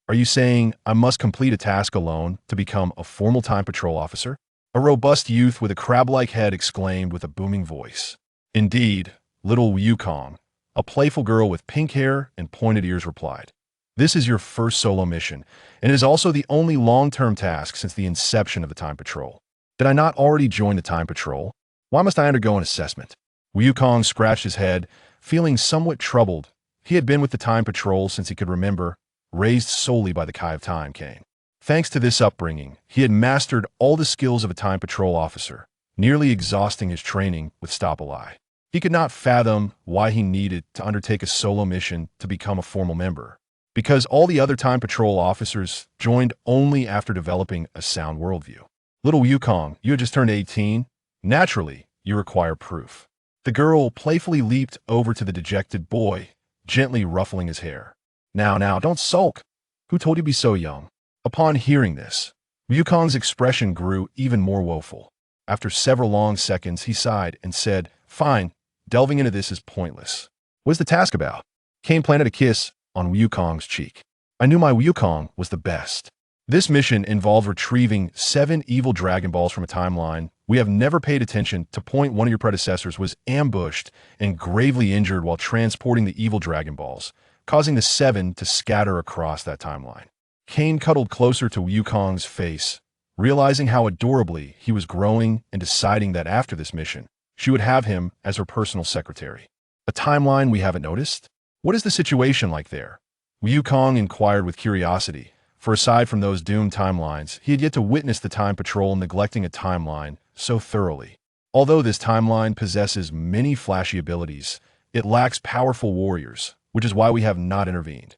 Are you saying I must complete a task alone to become a formal time patrol officer? A robust youth with a crab-like head exclaimed with a booming voice. Indeed, little Yukong, a playful girl with pink hair and pointed ears replied. This is your first solo mission, and is also the only long-term task since the inception of the Time Patrol. Did I not already join the Time Patrol? Why must I undergo an assessment? Wukong scratched his head, feeling somewhat troubled. He had been with the Time Patrol since he could remember, raised solely by the Kai of Time Cane. Thanks to this upbringing, he had mastered all the skills of a Time Patrol officer, nearly exhausting his training with Stop-a-Lie. He could not fathom why he needed to undertake a solo mission to become a formal member, because all the other Time Patrol officers joined only after developing a sound worldview. Little Yukong, you had just turned 18. Naturally, you require proof. The girl playfully leaped over to the dejected boy, gently ruffling his hair. Now, don't sulk. Who told you to be so young? Upon hearing this, Yukong's expression grew even more woeful. After several long seconds, he sighed and said, Fine, delving into this is pointless. What is the task about? Kane planted a kiss on Wukong's cheek. I knew my Wukong was the best. This mission involved retrieving 7 evil Dragon Balls from a timeline. We have never paid attention to point one of your predecessors was ambushed and gravely injured while transporting the evil Dragon Balls, causing the 7 to scatter across that timeline. Kane cuddled closer to Wukong's face, realizing how adorably he was growing and deciding that after this mission, she would have him as her personal secretary. A timeline we haven't noticed? What is the situation like there? Wukong inquired with curiosity, for aside from those doomed timelines, he had yet to witness the Time Patrol neglecting a timeline so thoroughly. Although this timeline possesses many flashy abilities, it lacks powerful warriors, which is why we have not intervened.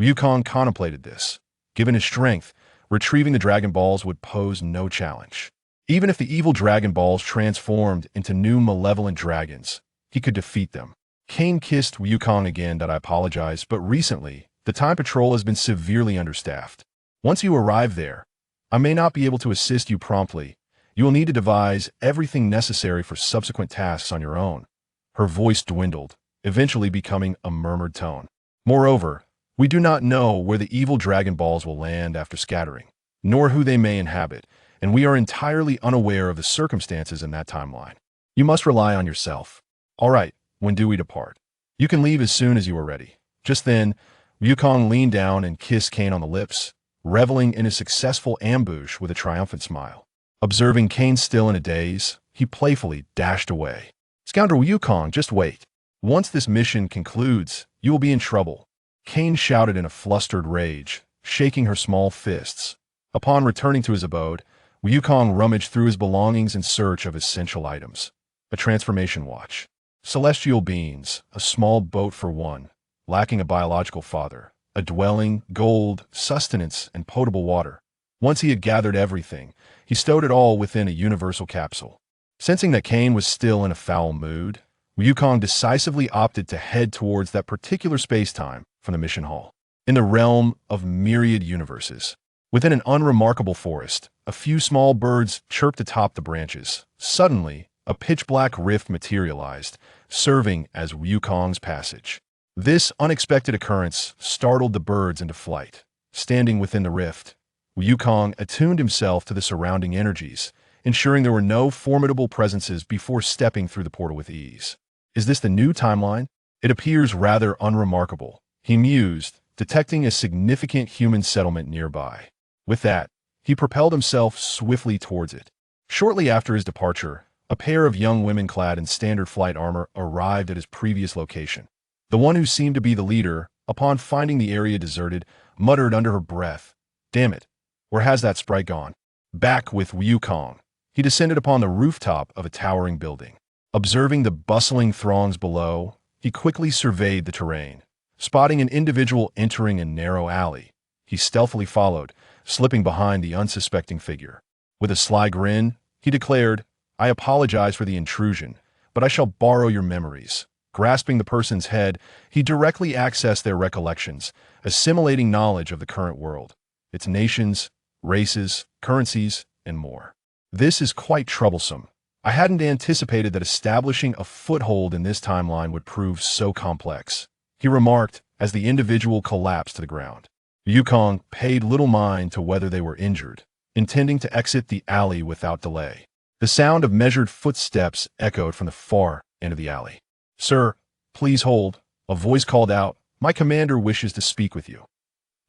Wukong contemplated this. Given his strength, retrieving the Dragon Balls would pose no challenge. Even if the evil Dragon Balls transformed into new malevolent dragons, he could defeat them. Kane kissed Wukong again. I apologize, but recently, the Time Patrol has been severely understaffed. Once you arrive there, I may not be able to assist you promptly. You will need to devise everything necessary for subsequent tasks on your own. Her voice dwindled, eventually becoming a murmured tone. Moreover, we do not know where the evil Dragon Balls will land after scattering, nor who they may inhabit, and we are entirely unaware of the circumstances in that timeline. You must rely on yourself. All right, when do we depart? You can leave as soon as you are ready. Just then, Wukong leaned down and kissed Kane on the lips, reveling in a successful ambush with a triumphant smile. Observing Kane still in a daze, he playfully dashed away. Scoundrel Wukong, just wait. Once this mission concludes, you will be in trouble. Kane shouted in a flustered rage, shaking her small fists. Upon returning to his abode, Wukong rummaged through his belongings in search of essential items. A transformation watch. Celestial beings, a small boat for one, lacking a biological father, a dwelling, gold, sustenance, and potable water. Once he had gathered everything, he stowed it all within a universal capsule. Sensing that Kane was still in a foul mood, Wukong decisively opted to head towards that particular space-time from the mission hall. In the realm of myriad universes, within an unremarkable forest, a few small birds chirped atop the branches. Suddenly, a pitch-black rift materialized, serving as Wukong's passage. This unexpected occurrence startled the birds into flight. Standing within the rift, Wukong attuned himself to the surrounding energies, ensuring there were no formidable presences before stepping through the portal with ease. Is this the new timeline? It appears rather unremarkable, he mused, detecting a significant human settlement nearby. With that, he propelled himself swiftly towards it. Shortly after his departure, a pair of young women clad in standard flight armor arrived at his previous location. The one who seemed to be the leader, upon finding the area deserted, muttered under her breath, Damn it, where has that sprite gone? Back with Wukong, he descended upon the rooftop of a towering building. Observing the bustling throngs below, he quickly surveyed the terrain. Spotting an individual entering a narrow alley, he stealthily followed, slipping behind the unsuspecting figure. With a sly grin, he declared, I apologize for the intrusion, but I shall borrow your memories. Grasping the person's head, he directly accessed their recollections, assimilating knowledge of the current world, its nations, races, currencies, and more. This is quite troublesome. I hadn't anticipated that establishing a foothold in this timeline would prove so complex, he remarked as the individual collapsed to the ground. Yukong paid little mind to whether they were injured, intending to exit the alley without delay. The sound of measured footsteps echoed from the far end of the alley. "Sir, please hold," a voice called out. "My commander wishes to speak with you."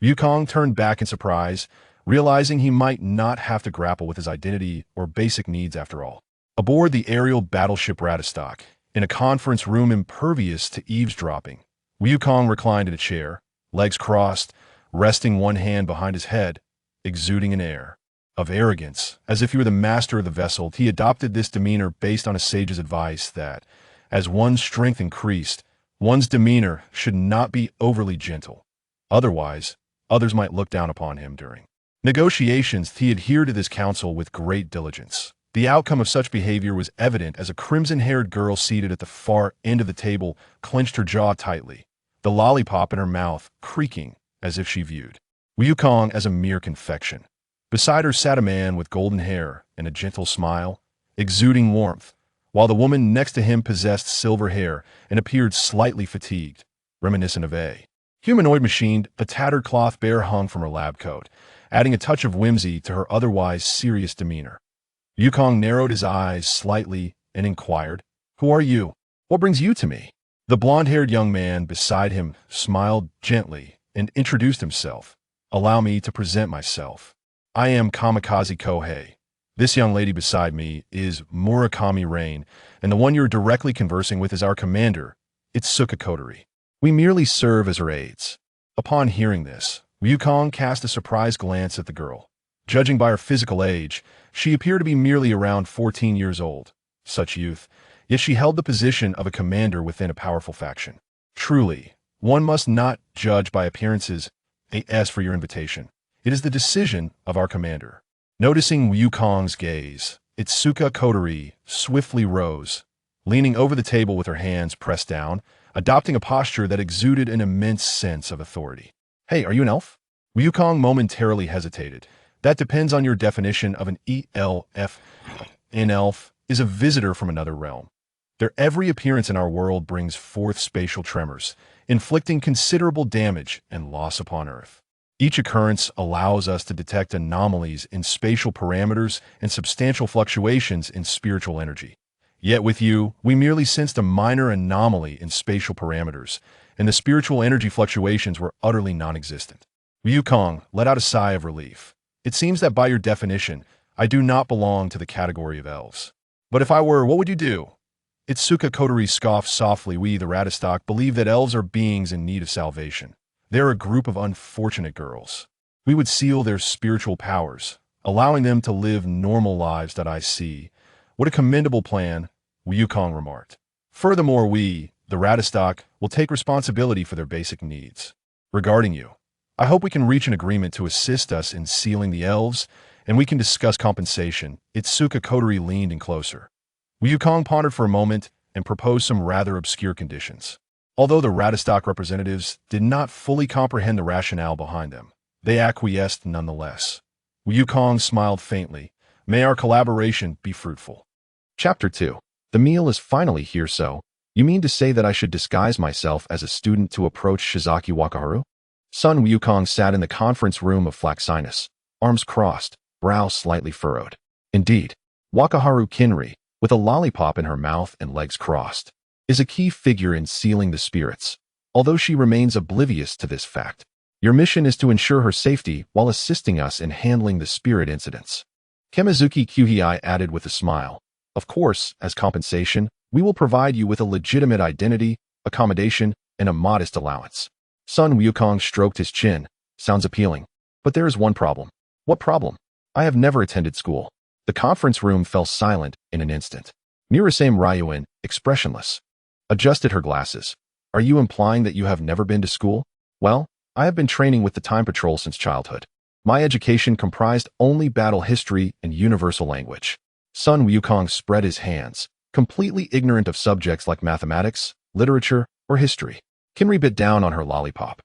Yukong turned back in surprise, realizing he might not have to grapple with his identity or basic needs after all. Aboard the aerial battleship Ratastock, in a conference room impervious to eavesdropping, Yukong reclined in a chair, legs crossed, resting one hand behind his head, exuding an air of arrogance, as if he were the master of the vessel. He adopted this demeanor based on a sage's advice that, as one's strength increased, one's demeanor should not be overly gentle. Otherwise, others might look down upon him during negotiations. He adhered to this counsel with great diligence. The outcome of such behavior was evident as a crimson-haired girl seated at the far end of the table clenched her jaw tightly, the lollipop in her mouth creaking as if she viewed Yukong as a mere confection. Beside her sat a man with golden hair and a gentle smile, exuding warmth, while the woman next to him possessed silver hair and appeared slightly fatigued, reminiscent of a humanoid machine. A tattered cloth bear hung from her lab coat, adding a touch of whimsy to her otherwise serious demeanor. Yukong narrowed his eyes slightly and inquired, "Who are you? What brings you to me?" The blonde-haired young man beside him smiled gently and introduced himself. "Allow me to present myself. I am Kamikaze Kohei. This young lady beside me is Murakami Rain, and the one you're directly conversing with is our commander, Itsuka Kotori. We merely serve as her aides." Upon hearing this, Yukong cast a surprised glance at the girl. Judging by her physical age, she appeared to be merely around 14 years old. Such youth, yet she held the position of a commander within a powerful faction. Truly, one must not judge by appearances. As for your invitation, it is the decision of our commander. Noticing Yukong's gaze, Itsuka Kotori swiftly rose, leaning over the table with her hands pressed down, adopting a posture that exuded an immense sense of authority. "Hey, are you an elf?" Yukong momentarily hesitated. "That depends on your definition of an ELF. An elf is a visitor from another realm. Their every appearance in our world brings forth spatial tremors, inflicting considerable damage and loss upon Earth. Each occurrence allows us to detect anomalies in spatial parameters and substantial fluctuations in spiritual energy. Yet with you, we merely sensed a minor anomaly in spatial parameters, and the spiritual energy fluctuations were utterly non-existent." Yukong let out a sigh of relief. "It seems that by your definition, I do not belong to the category of elves. But if I were, what would you do?" Itsuka Kotori scoffed softly. "We, the Ratastock, believe that elves are beings in need of salvation. They're a group of unfortunate girls. We would seal their spiritual powers, allowing them to live normal lives. That I see. What a commendable plan," Yukong remarked. "Furthermore, we, the Ratastock, will take responsibility for their basic needs. Regarding you, I hope we can reach an agreement to assist us in sealing the elves, and we can discuss compensation." Itsuka Kotori leaned in closer. Yukong pondered for a moment and proposed some rather obscure conditions. Although the Ratastock representatives did not fully comprehend the rationale behind them, they acquiesced nonetheless. Yukong smiled faintly. "May our collaboration be fruitful." Chapter 2. The meal is finally here. "So, you mean to say that I should disguise myself as a student to approach Shizaki Wakaharu?" Sun Wukong sat in the conference room of Flaxinus, arms crossed, brow slightly furrowed. Indeed, Wakaharu Kinri, with a lollipop in her mouth and legs crossed, is a key figure in sealing the spirits, although she remains oblivious to this fact. Your mission is to ensure her safety while assisting us in handling the spirit incidents. Kemizuki Kyuhei added with a smile. Of course, as compensation, we will provide you with a legitimate identity, accommodation, and a modest allowance. Sun Wukong stroked his chin. Sounds appealing. But there is one problem. What problem? I have never attended school. The conference room fell silent in an instant. Mirasame Ryuin, expressionless, adjusted her glasses. Are you implying that you have never been to school? Well, I have been training with the Time Patrol since childhood. My education comprised only battle history and universal language. Sun Wukong spread his hands, completely ignorant of subjects like mathematics, literature, or history. Kinri bit down on her lollipop,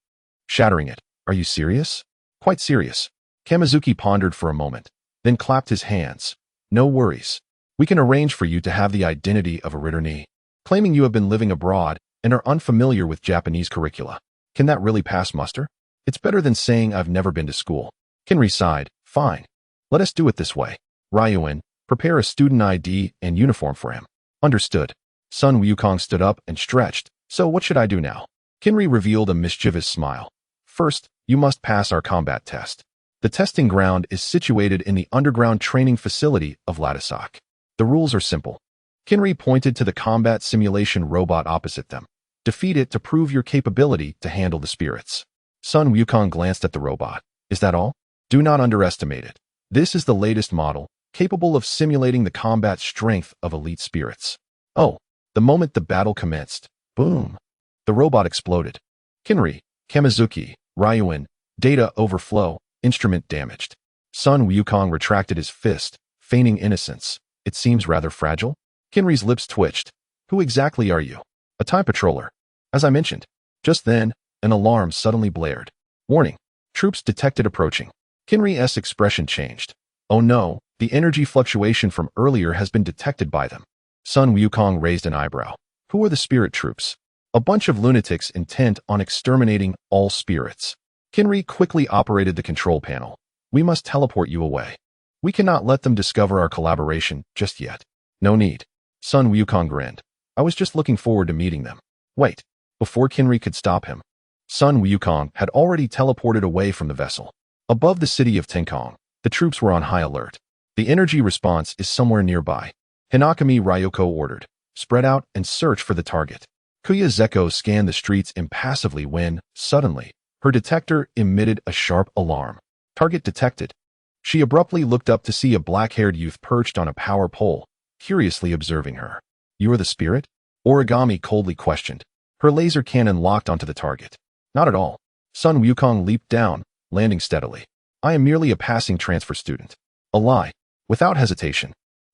shattering it. Are you serious? Quite serious. Kamizuki pondered for a moment, then clapped his hands. No worries. We can arrange for you to have the identity of a returnee, claiming you have been living abroad and are unfamiliar with Japanese curricula. Can that really pass muster? It's better than saying I've never been to school. Kinri sighed. Fine. Let us do it this way. Ryuin, prepare a student ID and uniform for him. Understood. Sun Wukong stood up and stretched. So what should I do now? Kinri revealed a mischievous smile. First, you must pass our combat test. The testing ground is situated in the underground training facility of Ladisak. The rules are simple. Kinri pointed to the combat simulation robot opposite them. Defeat it to prove your capability to handle the spirits. Sun Wukong glanced at the robot. Is that all? Do not underestimate it. This is the latest model, capable of simulating the combat strength of elite spirits. Oh, the moment the battle commenced, boom. The robot exploded. Kinri, Kamizuki, Ryuin, data overflow, instrument damaged. Sun Wukong retracted his fist, feigning innocence. It seems rather fragile. Kinri's lips twitched. Who exactly are you? A time patroller. As I mentioned. Just then, an alarm suddenly blared. Warning. Troops detected approaching. Kinri's expression changed. Oh no, the energy fluctuation from earlier has been detected by them. Sun Wukong raised an eyebrow. Who are the spirit troops? A bunch of lunatics intent on exterminating all spirits. Kinri quickly operated the control panel. We must teleport you away. We cannot let them discover our collaboration just yet. No need. Sun Wukong grinned. I was just looking forward to meeting them. Wait. Before Kinri could stop him, Sun Wukong had already teleported away from the vessel. Above the city of Tenkong, the troops were on high alert. The energy response is somewhere nearby. Hinakami Ryoko ordered. Spread out and search for the target. Kuya Zeko scanned the streets impassively when, suddenly, her detector emitted a sharp alarm. Target detected. She abruptly looked up to see a black-haired youth perched on a power pole, curiously observing her. You are the spirit? Origami coldly questioned. Her laser cannon locked onto the target. Not at all. Sun Wukong leaped down, landing steadily. I am merely a passing transfer student. A lie. Without hesitation.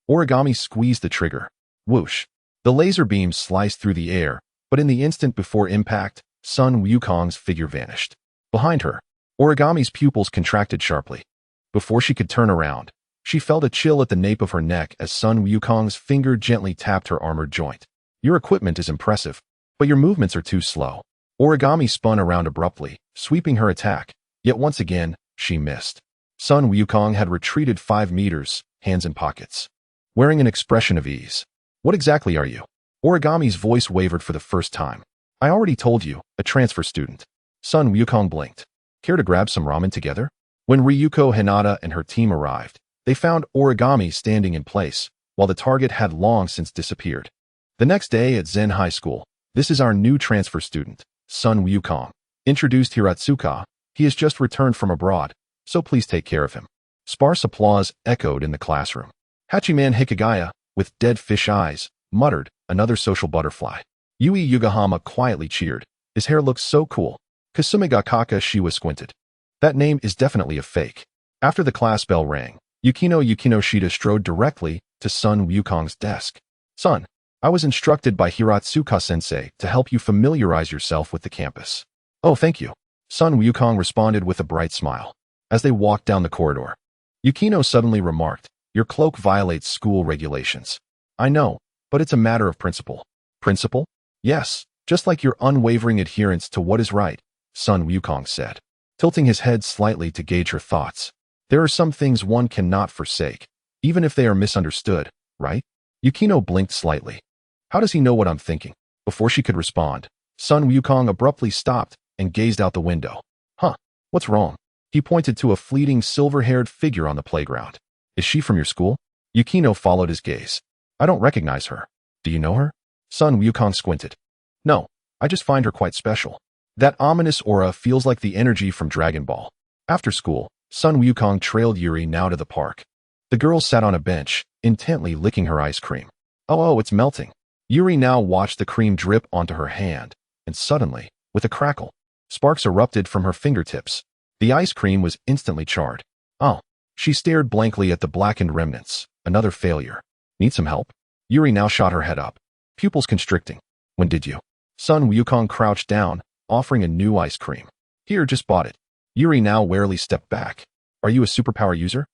Origami squeezed the trigger. Whoosh. The laser beam sliced through the air, but in the instant before impact, Sun Wukong's figure vanished. Behind her, Origami's pupils contracted sharply. Before she could turn around, she felt a chill at the nape of her neck as Sun Wukong's finger gently tapped her armored joint. Your equipment is impressive, but your movements are too slow. Origami spun around abruptly, sweeping her attack, yet once again, she missed. Sun Wukong had retreated 5 meters, hands in pockets. Wearing an expression of ease. What exactly are you? Origami's voice wavered for the first time. I already told you, a transfer student. Sun Wukong blinked. Care to grab some ramen together? When Ryuko Hinata and her team arrived, they found Origami standing in place, while the target had long since disappeared. The next day at Zen High School, this is our new transfer student, Sun Wukong. Introduced Hiratsuka, he has just returned from abroad, so please take care of him. Sparse applause echoed in the classroom. Hachiman Hikigaya, with dead fish eyes, muttered, another social butterfly. Yui Yugahama quietly cheered. His hair looks so cool. Kasumi Gakaka Shiwa squinted. That name is definitely a fake. After the class bell rang, Yukino Shida strode directly to Sun Wukong's desk. Son, I was instructed by Hiratsuka-sensei to help you familiarize yourself with the campus. Oh, thank you. Sun Wukong responded with a bright smile. As they walked down the corridor, Yukino suddenly remarked, your cloak violates school regulations. I know, but it's a matter of principle. Principle? Yes, just like your unwavering adherence to what is right, Sun Wukong said, tilting his head slightly to gauge her thoughts. There are some things one cannot forsake, even if they are misunderstood, right? Yukino blinked slightly. How does he know what I'm thinking? Before she could respond, Sun Wukong abruptly stopped and gazed out the window. Huh, what's wrong? He pointed to a fleeting silver-haired figure on the playground. Is she from your school? Yukino followed his gaze. I don't recognize her. Do you know her? Sun Wukong squinted. No, I just find her quite special. That ominous aura feels like the energy from Dragon Ball. After school, Sun Wukong trailed Yuri now to the park. The girl sat on a bench, intently licking her ice cream. Oh, it's melting. Yuri now watched the cream drip onto her hand, and suddenly, with a crackle, sparks erupted from her fingertips. The ice cream was instantly charred. Oh. She stared blankly at the blackened remnants. Another failure. Need some help? Yuri now shot her head up. Pupils constricting. When did you? Sun Wukong crouched down, offering a new ice cream. Here, just bought it. Yuri now warily stepped back. Are you a superpower user?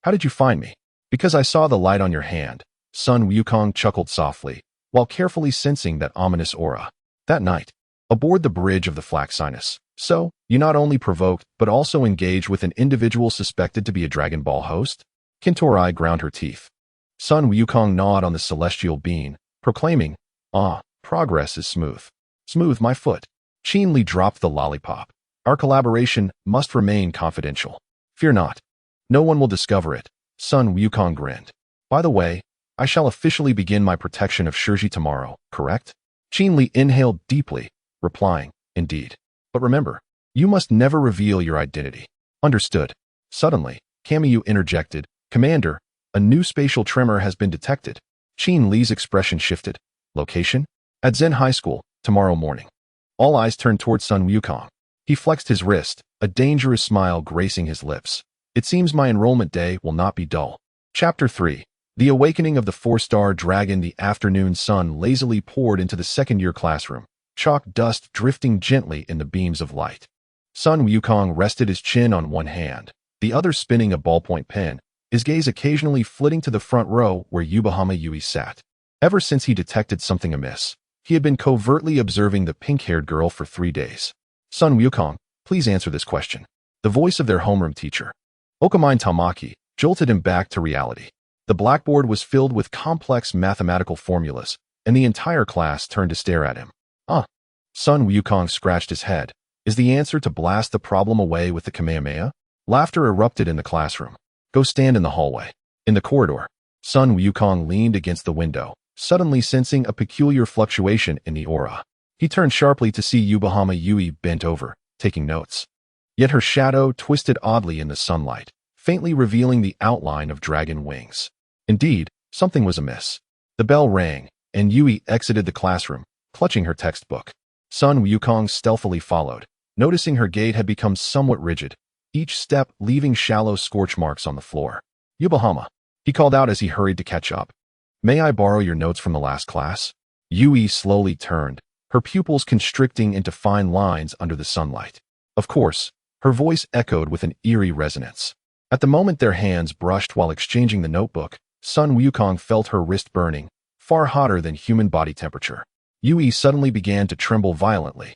How did you find me? Because I saw the light on your hand. Sun Wukong chuckled softly, while carefully sensing that ominous aura. That night, aboard the bridge of the Flaxinus. So, you not only provoked, but also engaged with an individual suspected to be a Dragon Ball host? Kintorai ground her teeth. Sun Wukong gnawed on the celestial bean, proclaiming, "Ah, progress is smooth. Smooth, my foot." Qin Li dropped the lollipop. "Our collaboration must remain confidential. Fear not. No one will discover it." Sun Wukong grinned. "By the way, I shall officially begin my protection of Shirji tomorrow, correct?" Qin Li inhaled deeply, replying, "Indeed. But remember, you must never reveal your identity." "Understood." Suddenly, Kamiyu interjected, "Commander, a new spatial tremor has been detected." Qin Li's expression shifted. "Location? At Zen High School, tomorrow morning." All eyes turned toward Sun Wukong. He flexed his wrist, a dangerous smile gracing his lips. "It seems my enrollment day will not be dull." Chapter 3. The Awakening of the Four-Star Dragon. The afternoon sun lazily poured into the second-year classroom, chalk dust drifting gently in the beams of light. Sun Wukong rested his chin on one hand, the other spinning a ballpoint pen, his gaze occasionally flitting to the front row where Yubahama Yui sat. Ever since he detected something amiss, he had been covertly observing the pink-haired girl for 3 days. "Sun Wukong, please answer this question." The voice of their homeroom teacher, Okamine Tamaki, jolted him back to reality. The blackboard was filled with complex mathematical formulas, and the entire class turned to stare at him. Sun Wukong scratched his head. "Is the answer to blast the problem away with the Kamehameha?" Laughter erupted in the classroom. "Go stand in the hallway." In the corridor, Sun Wukong leaned against the window, suddenly sensing a peculiar fluctuation in the aura. He turned sharply to see Yubahama Yui bent over, taking notes. Yet her shadow twisted oddly in the sunlight, faintly revealing the outline of dragon wings. Indeed, something was amiss. The bell rang, and Yui exited the classroom, clutching her textbook. Sun Wukong stealthily followed, noticing her gait had become somewhat rigid, each step leaving shallow scorch marks on the floor. "Yubahama," he called out as he hurried to catch up. "May I borrow your notes from the last class?" Yui slowly turned, her pupils constricting into fine lines under the sunlight. Of course, her voice echoed with an eerie resonance. At the moment their hands brushed while exchanging the notebook, Sun Wukong felt her wrist burning, far hotter than human body temperature. Yui suddenly began to tremble violently,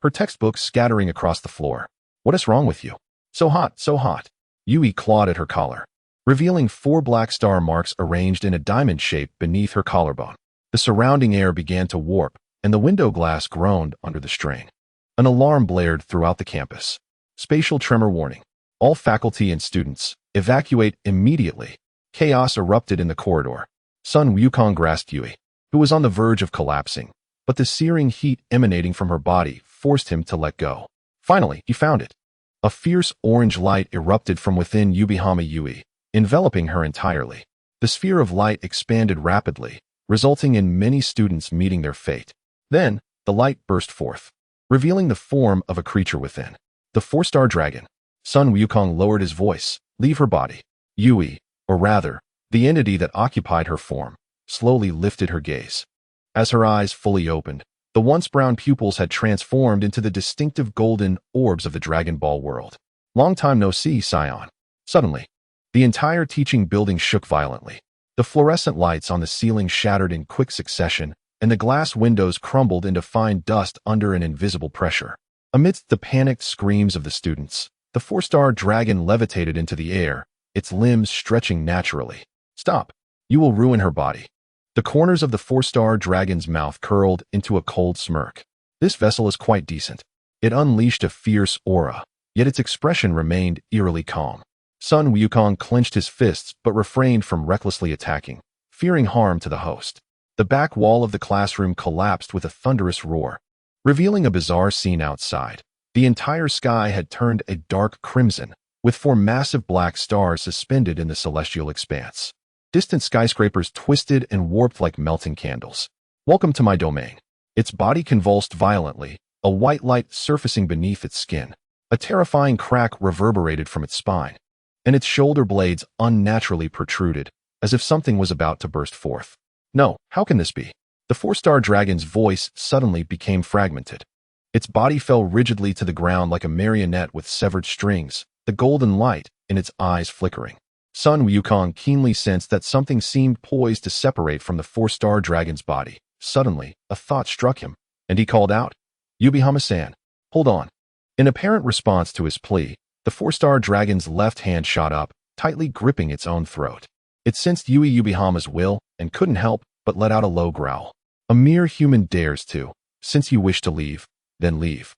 her textbook scattering across the floor. "What is wrong with you?" "So hot, so hot." Yui clawed at her collar, revealing 4 black star marks arranged in a diamond shape beneath her collarbone. The surrounding air began to warp, and the window glass groaned under the strain. An alarm blared throughout the campus. "Spatial tremor warning. All faculty and students, evacuate immediately." Chaos erupted in the corridor. Sun Wukong grasped Yui, who was on the verge of collapsing, but the searing heat emanating from her body forced him to let go. Finally, he found it. A fierce orange light erupted from within Yubahama Yui, enveloping her entirely. The sphere of light expanded rapidly, resulting in many students meeting their fate. Then, the light burst forth, revealing the form of a creature within. The 4-star dragon. Sun Wukong lowered his voice. "Leave her body." Yui, or rather, the entity that occupied her form, slowly lifted her gaze. As her eyes fully opened, the once brown pupils had transformed into the distinctive golden orbs of the Dragon Ball world. "Long time no see, Saiyan." Suddenly, the entire teaching building shook violently. The fluorescent lights on the ceiling shattered in quick succession, and the glass windows crumbled into fine dust under an invisible pressure. Amidst the panicked screams of the students, the 4-star dragon levitated into the air, its limbs stretching naturally. "Stop! You will ruin her body." The corners of the 4-star dragon's mouth curled into a cold smirk. "This vessel is quite decent." It unleashed a fierce aura, yet its expression remained eerily calm. Sun Wukong clenched his fists but refrained from recklessly attacking, fearing harm to the host. The back wall of the classroom collapsed with a thunderous roar, revealing a bizarre scene outside. The entire sky had turned a dark crimson, with 4 massive black stars suspended in the celestial expanse. Distant skyscrapers twisted and warped like melting candles. "Welcome to my domain." Its body convulsed violently, a white light surfacing beneath its skin. A terrifying crack reverberated from its spine, and its shoulder blades unnaturally protruded, as if something was about to burst forth. "No, how can this be?" The 4-star dragon's voice suddenly became fragmented. Its body fell rigidly to the ground like a marionette with severed strings, the golden light in its eyes flickering. Sun Wukong keenly sensed that something seemed poised to separate from the 4-star dragon's body. Suddenly, a thought struck him, and he called out, Yubihama-san, hold on. In apparent response to his plea, the four-star dragon's left hand shot up, tightly gripping its own throat. It sensed Yubihama's will and couldn't help but let out a low growl. A mere human dares to. Since you wish to leave, then leave.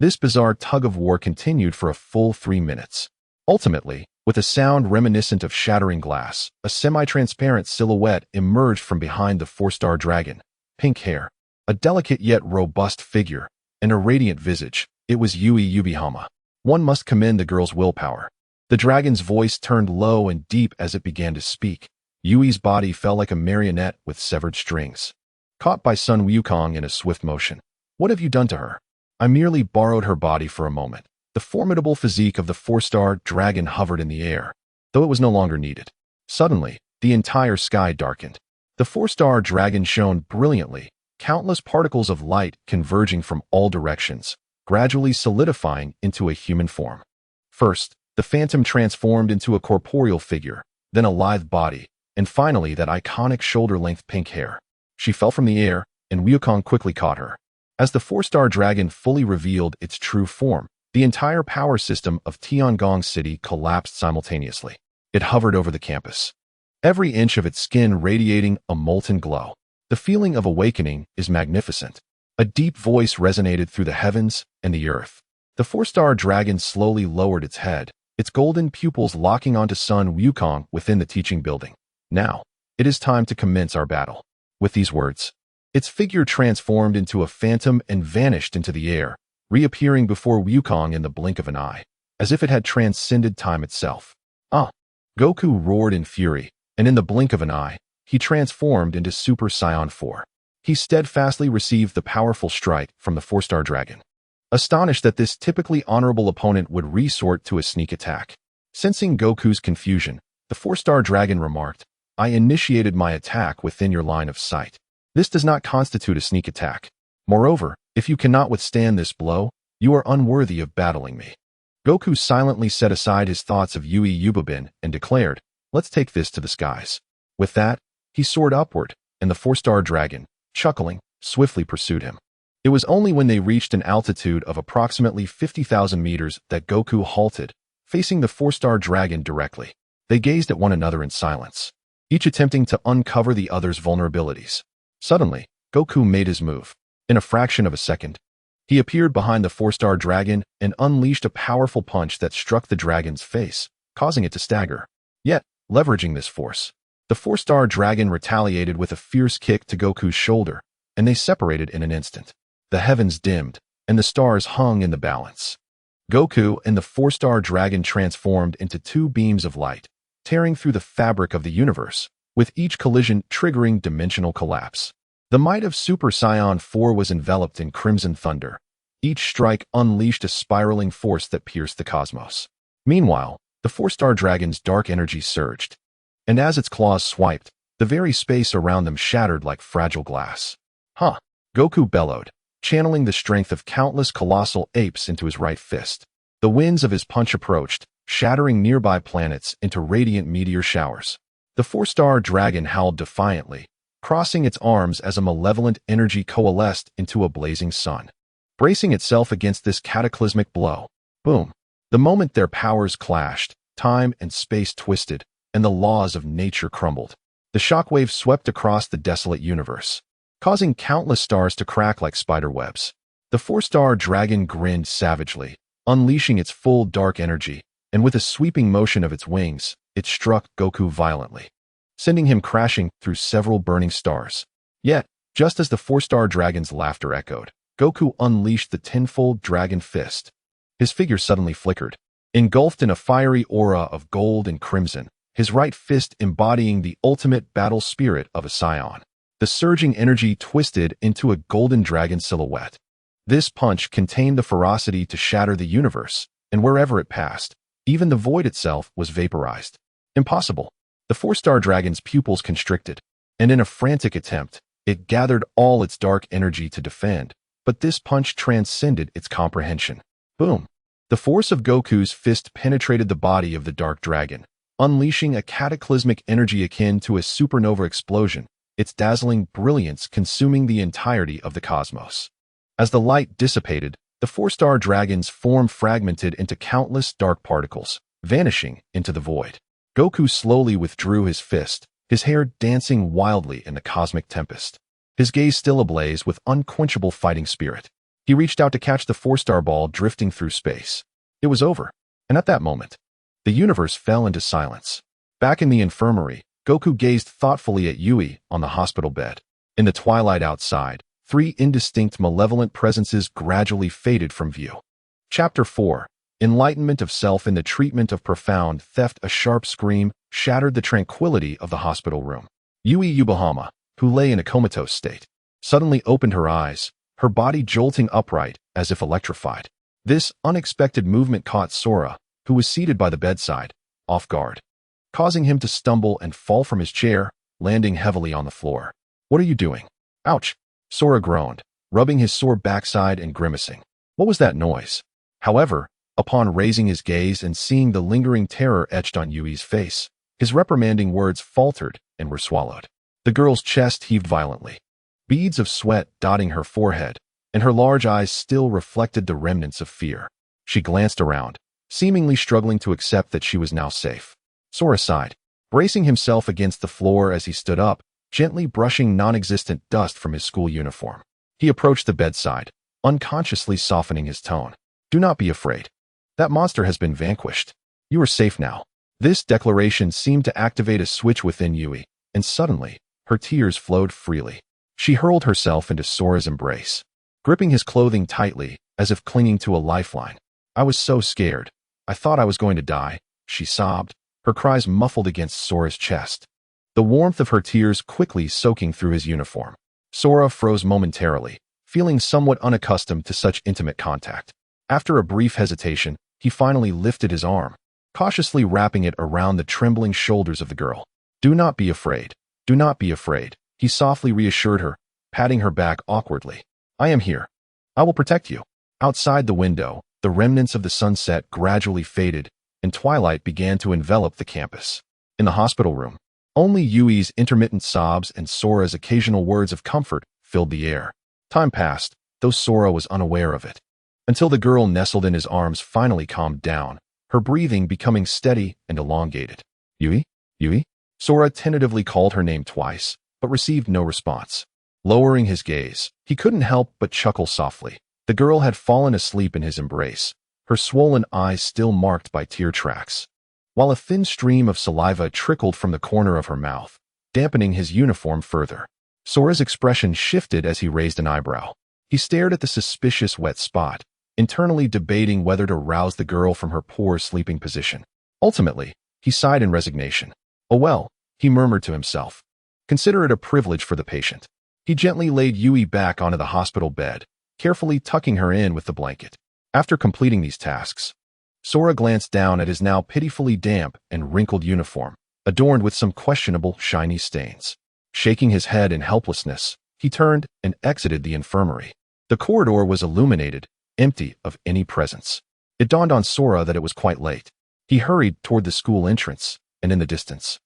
This bizarre tug-of-war continued for a full 3 minutes. Ultimately, with a sound reminiscent of shattering glass, a semi-transparent silhouette emerged from behind the four-star dragon. Pink hair, a delicate yet robust figure, and a radiant visage. It was Yubihama. One must commend the girl's willpower. The dragon's voice turned low and deep as it began to speak. Yui's body fell like a marionette with severed strings. Caught by Sun Wukong in a swift motion. What have you done to her? I merely borrowed her body for a moment. The formidable physique of the four-star dragon hovered in the air, though it was no longer needed. Suddenly, the entire sky darkened. The four-star dragon shone brilliantly, countless particles of light converging from all directions, gradually solidifying into a human form. First, the phantom transformed into a corporeal figure, then a lithe body, and finally that iconic shoulder-length pink hair. She fell from the air, and Wukong quickly caught her. As the four-star dragon fully revealed its true form, the entire power system of Tiangong City collapsed simultaneously. It hovered over the campus, every inch of its skin radiating a molten glow. The feeling of awakening is magnificent. A deep voice resonated through the heavens and the earth. The four-star dragon slowly lowered its head, its golden pupils locking onto Sun Wukong within the teaching building. Now, it is time to commence our battle. With these words, its figure transformed into a phantom and vanished into the air, reappearing before Wukong in the blink of an eye, as if it had transcended time itself. Ah! Goku roared in fury, and in the blink of an eye, he transformed into Super Saiyan 4. He steadfastly received the powerful strike from the four-star dragon. Astonished that this typically honorable opponent would resort to a sneak attack. Sensing Goku's confusion, the four-star dragon remarked, I initiated my attack within your line of sight. This does not constitute a sneak attack. Moreover, if you cannot withstand this blow, you are unworthy of battling me. Goku silently set aside his thoughts of Yubabin and declared, let's take this to the skies. With that, he soared upward, and the four-star dragon, chuckling, swiftly pursued him. It was only when they reached an altitude of approximately 50,000 meters that Goku halted, facing the four-star dragon directly. They gazed at one another in silence, each attempting to uncover the other's vulnerabilities. Suddenly, Goku made his move. In a fraction of a second, he appeared behind the four-star dragon and unleashed a powerful punch that struck the dragon's face, causing it to stagger. Yet, leveraging this force, the four-star dragon retaliated with a fierce kick to Goku's shoulder, and they separated in an instant. The heavens dimmed, and the stars hung in the balance. Goku and the four-star dragon transformed into two beams of light, tearing through the fabric of the universe, with each collision triggering dimensional collapse. The might of Super Saiyan 4 was enveloped in crimson thunder. Each strike unleashed a spiraling force that pierced the cosmos. Meanwhile, the four-star dragon's dark energy surged, and as its claws swiped, the very space around them shattered like fragile glass. Huh! Goku bellowed, channeling the strength of countless colossal apes into his right fist. The winds of his punch approached, shattering nearby planets into radiant meteor showers. The four-star dragon howled defiantly, crossing its arms as a malevolent energy coalesced into a blazing sun. Bracing itself against this cataclysmic blow, boom! The moment their powers clashed, time and space twisted, and the laws of nature crumbled. The shockwave swept across the desolate universe, causing countless stars to crack like spider webs. The four-star dragon grinned savagely, unleashing its full dark energy, and with a sweeping motion of its wings, it struck Goku violently, sending him crashing through several burning stars. Yet, just as the four-star dragon's laughter echoed, Goku unleashed the tenfold dragon fist. His figure suddenly flickered, engulfed in a fiery aura of gold and crimson, his right fist embodying the ultimate battle spirit of a Saiyan. The surging energy twisted into a golden dragon silhouette. This punch contained the ferocity to shatter the universe, and wherever it passed, even the void itself was vaporized. Impossible. The four-star dragon's pupils constricted, and in a frantic attempt, it gathered all its dark energy to defend, but this punch transcended its comprehension. Boom! The force of Goku's fist penetrated the body of the dark dragon, unleashing a cataclysmic energy akin to a supernova explosion, its dazzling brilliance consuming the entirety of the cosmos. As the light dissipated, the four-star dragon's form fragmented into countless dark particles, vanishing into the void. Goku slowly withdrew his fist, his hair dancing wildly in the cosmic tempest. His gaze still ablaze with unquenchable fighting spirit. He reached out to catch the four-star ball drifting through space. It was over, and at that moment, the universe fell into silence. Back in the infirmary, Goku gazed thoughtfully at Yui on the hospital bed. In the twilight outside, three indistinct malevolent presences gradually faded from view. Chapter 4. Enlightenment of Self in the Treatment of Profound Theft. A sharp scream shattered the tranquility of the hospital room. Yui Yubahama, who lay in a comatose state, suddenly opened her eyes, her body jolting upright as if electrified. This unexpected movement caught Sora, who was seated by the bedside, off guard, causing him to stumble and fall from his chair, landing heavily on the floor. "What are you doing?" "Ouch," Sora groaned, rubbing his sore backside and grimacing. What was that noise? However, upon raising his gaze and seeing the lingering terror etched on Yui's face, his reprimanding words faltered and were swallowed. The girl's chest heaved violently, beads of sweat dotting her forehead, and her large eyes still reflected the remnants of fear. She glanced around, seemingly struggling to accept that she was now safe. Sora sighed, bracing himself against the floor as he stood up, gently brushing non-existent dust from his school uniform. He approached the bedside, unconsciously softening his tone. "Do not be afraid. That monster has been vanquished. You are safe now." This declaration seemed to activate a switch within Yui, and suddenly, her tears flowed freely. She hurled herself into Sora's embrace, gripping his clothing tightly, as if clinging to a lifeline. "I was so scared. I thought I was going to die," she sobbed, her cries muffled against Sora's chest, the warmth of her tears quickly soaking through his uniform. Sora froze momentarily, feeling somewhat unaccustomed to such intimate contact. After a brief hesitation, he finally lifted his arm, cautiously wrapping it around the trembling shoulders of the girl. "Do not be afraid. Do not be afraid," he softly reassured her, patting her back awkwardly. "I am here. I will protect you." Outside the window, the remnants of the sunset gradually faded, and twilight began to envelop the campus. In the hospital room, only Yui's intermittent sobs and Sora's occasional words of comfort filled the air. Time passed, though Sora was unaware of it, until the girl nestled in his arms finally calmed down, her breathing becoming steady and elongated. "Yui? Yui?" Sora tentatively called her name twice, but received no response. Lowering his gaze, he couldn't help but chuckle softly. The girl had fallen asleep in his embrace, her swollen eyes still marked by tear tracks, while a thin stream of saliva trickled from the corner of her mouth, dampening his uniform further. Sora's expression shifted as he raised an eyebrow. He stared at the suspicious wet spot, internally debating whether to rouse the girl from her poor sleeping position. Ultimately, he sighed in resignation. "Oh well," he murmured to himself. "Consider it a privilege for the patient." He gently laid Yui back onto the hospital bed, carefully tucking her in with the blanket. After completing these tasks, Sora glanced down at his now pitifully damp and wrinkled uniform, adorned with some questionable shiny stains. Shaking his head in helplessness, he turned and exited the infirmary. The corridor was illuminated, empty of any presence. It dawned on Sora that it was quite late. He hurried toward the school entrance, and in the distance,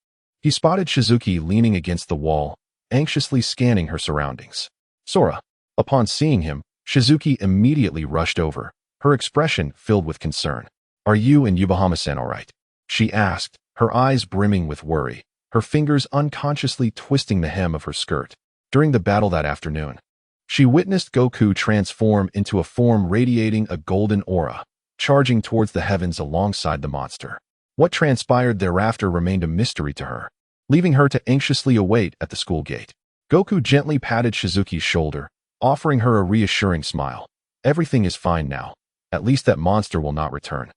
he spotted Shizuki leaning against the wall, anxiously scanning her surroundings. "Sora." Upon seeing him, Shizuki immediately rushed over, her expression filled with concern. "Are you and Yubahama-san all right?" she asked, her eyes brimming with worry, her fingers unconsciously twisting the hem of her skirt. During the battle that afternoon, she witnessed Goku transform into a form radiating a golden aura, charging towards the heavens alongside the monster. What transpired thereafter remained a mystery to her, leaving her to anxiously await at the school gate. Goku gently patted Shizuki's shoulder, offering her a reassuring smile. "Everything is fine now. At least that monster will not return."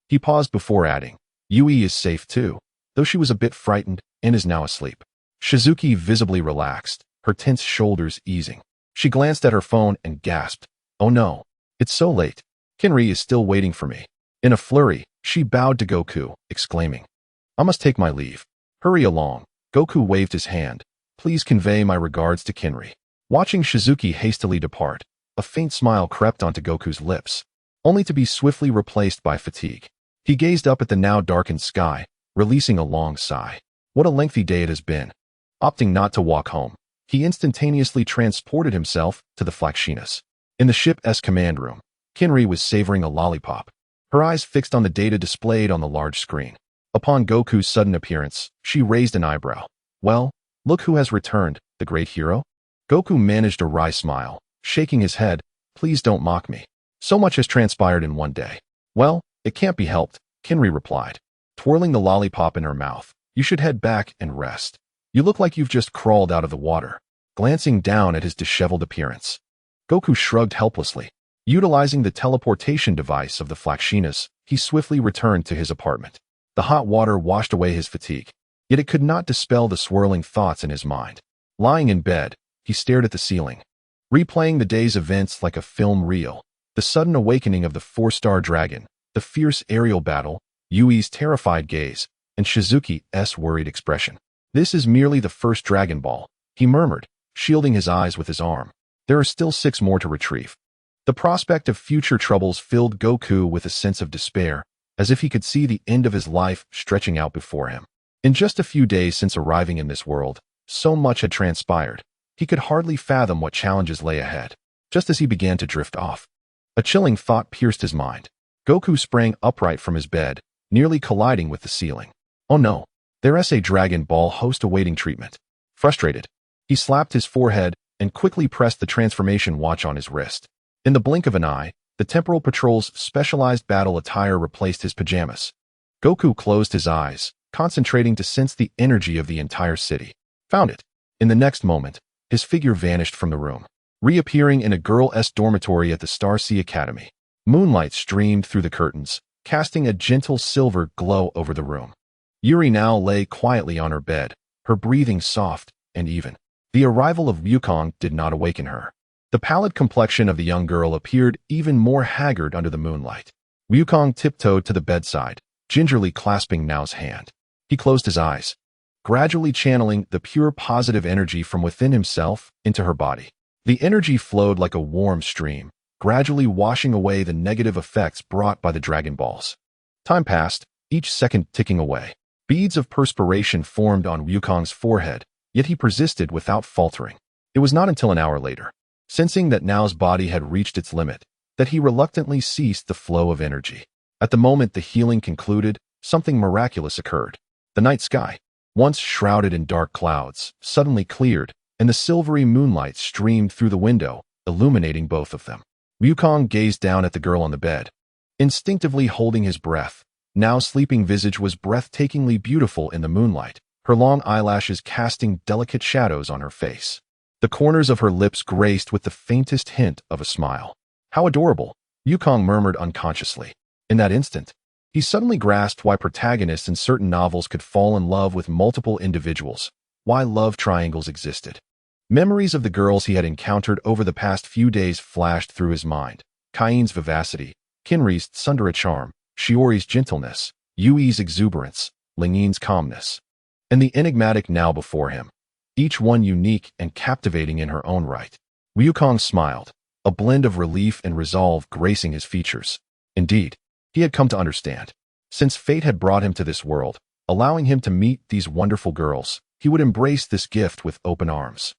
He paused before adding, "Yui is safe too, though she was a bit frightened and is now asleep." Shizuki visibly relaxed, her tense shoulders easing. She glanced at her phone and gasped, "Oh no, it's so late. Kinri is still waiting for me." In a flurry, she bowed to Goku, exclaiming, "I must take my leave." "Hurry along." Goku waved his hand. "Please convey my regards to Kinri." Watching Shizuki hastily depart, a faint smile crept onto Goku's lips, only to be swiftly replaced by fatigue. He gazed up at the now darkened sky, releasing a long sigh. What a lengthy day it has been. Opting not to walk home, he instantaneously transported himself to the Flaxinas. In the ship's command room, Kinri was savoring a lollipop, her eyes fixed on the data displayed on the large screen. Upon Goku's sudden appearance, she raised an eyebrow. Well, look who has returned, the great hero? Goku managed a wry smile, shaking his head. Please don't mock me. So much has transpired in one day. Well, it can't be helped, Kinri replied, twirling the lollipop in her mouth. You should head back and rest. You look like you've just crawled out of the water. Glancing down at his disheveled appearance, Goku shrugged helplessly. Utilizing the teleportation device of the Flakshinas, he swiftly returned to his apartment. The hot water washed away his fatigue, yet it could not dispel the swirling thoughts in his mind. Lying in bed, he stared at the ceiling, replaying the day's events like a film reel. The sudden awakening of the four-star dragon, the fierce aerial battle, Yui's terrified gaze, and Shizuki's worried expression. This is merely the first Dragon Ball, he murmured, shielding his eyes with his arm. There are still 6 more to retrieve. The prospect of future troubles filled Goku with a sense of despair, as if he could see the end of his life stretching out before him. In just a few days since arriving in this world, so much had transpired, he could hardly fathom what challenges lay ahead. Just as he began to drift off, a chilling thought pierced his mind. Goku sprang upright from his bed, nearly colliding with the ceiling. Oh no, there's a Dragon Ball host awaiting treatment. Frustrated, he slapped his forehead and quickly pressed the transformation watch on his wrist. In the blink of an eye, the Temporal Patrol's specialized battle attire replaced his pajamas. Goku closed his eyes, concentrating to sense the energy of the entire city. Found it. In the next moment, his figure vanished from the room, reappearing in a girl's dormitory at the Star Sea Academy. Moonlight streamed through the curtains, casting a gentle silver glow over the room. Yuri now lay quietly on her bed, her breathing soft and even. The arrival of Wukong did not awaken her. The pallid complexion of the young girl appeared even more haggard under the moonlight. Wukong tiptoed to the bedside, gingerly clasping Nao's hand. He closed his eyes, gradually channeling the pure positive energy from within himself into her body. The energy flowed like a warm stream, gradually washing away the negative effects brought by the Dragon Balls. Time passed, each second ticking away. Beads of perspiration formed on Wukong's forehead, yet he persisted without faltering. It was not until an hour later, sensing that Nao's body had reached its limit, that he reluctantly ceased the flow of energy. At the moment the healing concluded, something miraculous occurred. The night sky, once shrouded in dark clouds, suddenly cleared, and the silvery moonlight streamed through the window, illuminating both of them. Wukong gazed down at the girl on the bed, instinctively holding his breath. Nao's sleeping visage was breathtakingly beautiful in the moonlight, her long eyelashes casting delicate shadows on her face. The corners of her lips graced with the faintest hint of a smile. How adorable, Wukong murmured unconsciously. In that instant, he suddenly grasped why protagonists in certain novels could fall in love with multiple individuals, why love triangles existed. Memories of the girls he had encountered over the past few days flashed through his mind. Kaien's vivacity, Kinri's tsundere charm, Shiori's gentleness, Yui's exuberance, Lingin's calmness, and the enigmatic Nao before him, each one unique and captivating in her own right. Wukong smiled, a blend of relief and resolve gracing his features. Indeed, he had come to understand. Since fate had brought him to this world, allowing him to meet these wonderful girls, he would embrace this gift with open arms.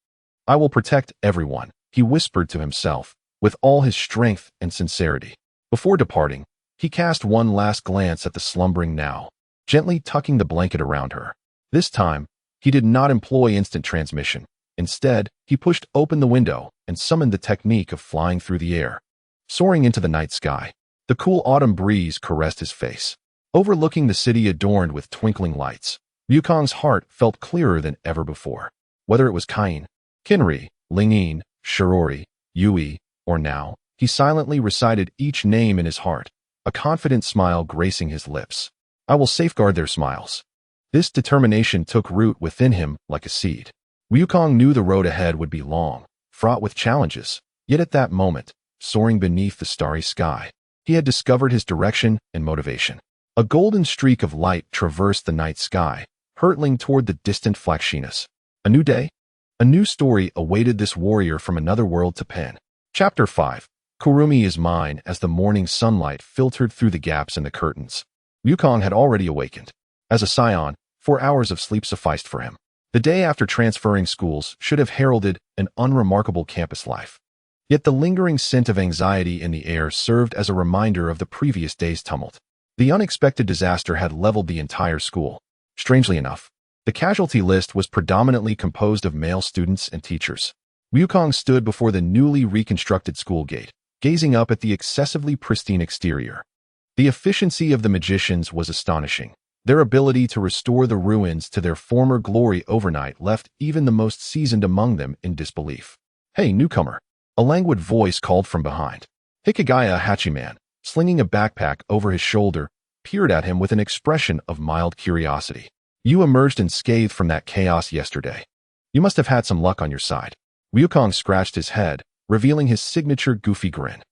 I will protect everyone, he whispered to himself, with all his strength and sincerity. Before departing, he cast one last glance at the slumbering Nao, gently tucking the blanket around her. This time, he did not employ instant transmission. Instead, he pushed open the window and summoned the technique of flying through the air. Soaring into the night sky, the cool autumn breeze caressed his face. Overlooking the city adorned with twinkling lights, Wukong's heart felt clearer than ever before. Whether it was Kaien, Kinri, Lingin, Shiori, Yui, or Nao, he silently recited each name in his heart, a confident smile gracing his lips. I will safeguard their smiles. This determination took root within him like a seed. Wukong knew the road ahead would be long, fraught with challenges, yet at that moment, soaring beneath the starry sky, he had discovered his direction and motivation. A golden streak of light traversed the night sky, hurtling toward the distant Flakshinas. A new day? A new story awaited this warrior from another world to pen. Chapter 5. Kurumi is mine. As the morning sunlight filtered through the gaps in the curtains, Wukong had already awakened. As a Saiyan, 4 hours of sleep sufficed for him. The day after transferring schools should have heralded an unremarkable campus life. Yet the lingering scent of anxiety in the air served as a reminder of the previous day's tumult. The unexpected disaster had leveled the entire school. Strangely enough, the casualty list was predominantly composed of male students and teachers. Wukong stood before the newly reconstructed school gate, gazing up at the excessively pristine exterior. The efficiency of the magicians was astonishing. Their ability to restore the ruins to their former glory overnight left even the most seasoned among them in disbelief. "Hey, newcomer!" A languid voice called from behind. Hikigaya Hachiman, slinging a backpack over his shoulder, peered at him with an expression of mild curiosity. "You emerged unscathed from that chaos yesterday. You must have had some luck on your side." Wukong scratched his head, revealing his signature goofy grin.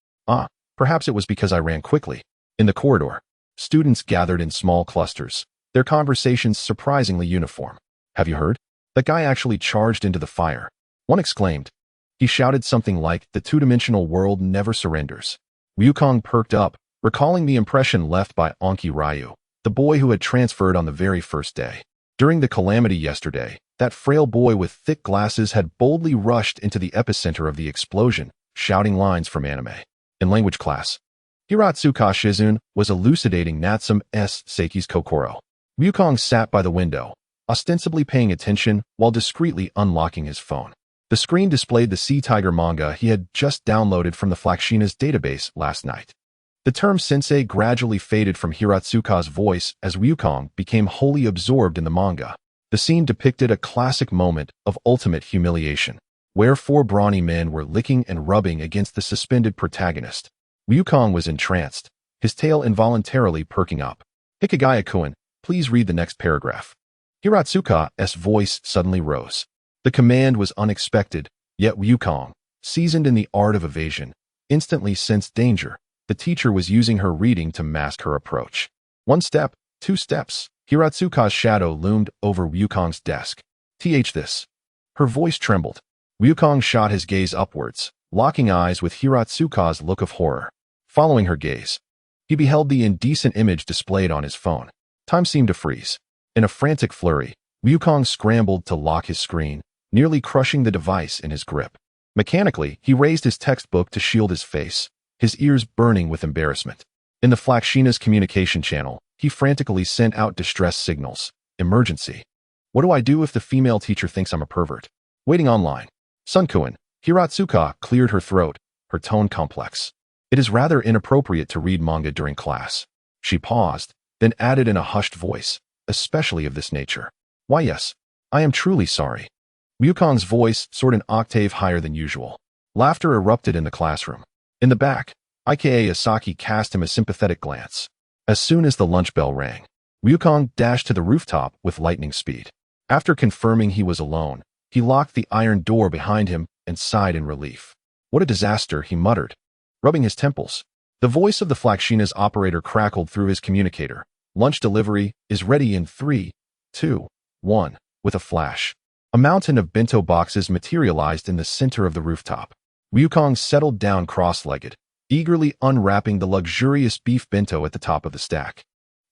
Perhaps it was because I ran quickly." In the corridor, students gathered in small clusters, their conversations surprisingly uniform. "Have you heard? That guy actually charged into the fire," one exclaimed. He shouted something like, "The two-dimensional world never surrenders." Wukong perked up, recalling the impression left by Anki Ryu, the boy who had transferred on the very first day. During the calamity yesterday, that frail boy with thick glasses had boldly rushed into the epicenter of the explosion, shouting lines from anime. In language class, Hiratsuka Shizun was elucidating Natsume's Seiki's Kokoro. Wukong sat by the window, ostensibly paying attention while discreetly unlocking his phone. The screen displayed the Sea Tiger manga he had just downloaded from the Flakshina's database last night. The term sensei gradually faded from Hiratsuka's voice as Wukong became wholly absorbed in the manga. The scene depicted a classic moment of ultimate humiliation, where four brawny men were licking and rubbing against the suspended protagonist. Wukong was entranced, his tail involuntarily perking up. "Hikigaya-kun, please read the next paragraph." Hiratsuka's voice suddenly rose. The command was unexpected, yet Wukong, seasoned in the art of evasion, instantly sensed danger. The teacher was using her reading to mask her approach. "One step, 2 steps." Hiratsuka's shadow loomed over Wukong's desk. This." Her voice trembled. Wukong shot his gaze upwards, locking eyes with Hiratsuka's look of horror. Following her gaze, he beheld the indecent image displayed on his phone. Time seemed to freeze. In a frantic flurry, Wukong scrambled to lock his screen, nearly crushing the device in his grip. Mechanically, he raised his textbook to shield his face, his ears burning with embarrassment. In the Flakshina's communication channel, he frantically sent out distress signals. "Emergency. What do I do if the female teacher thinks I'm a pervert?" "Waiting online." "Sun-kun." Hiratsuka cleared her throat, her tone complex. "It is rather inappropriate to read manga during class." She paused, then added in a hushed voice, "Especially of this nature." "Why yes, I am truly sorry." Wukong's voice soared an octave higher than usual. Laughter erupted in the classroom. In the back, Ika Asaki cast him a sympathetic glance. As soon as the lunch bell rang, Wukong dashed to the rooftop with lightning speed. After confirming he was alone, he locked the iron door behind him and sighed in relief. "What a disaster," he muttered, rubbing his temples. The voice of the Flakshina's operator crackled through his communicator. "Lunch delivery is ready in 3, 2, 1. With a flash, a mountain of bento boxes materialized in the center of the rooftop. Wukong settled down cross-legged, eagerly unwrapping the luxurious beef bento at the top of the stack.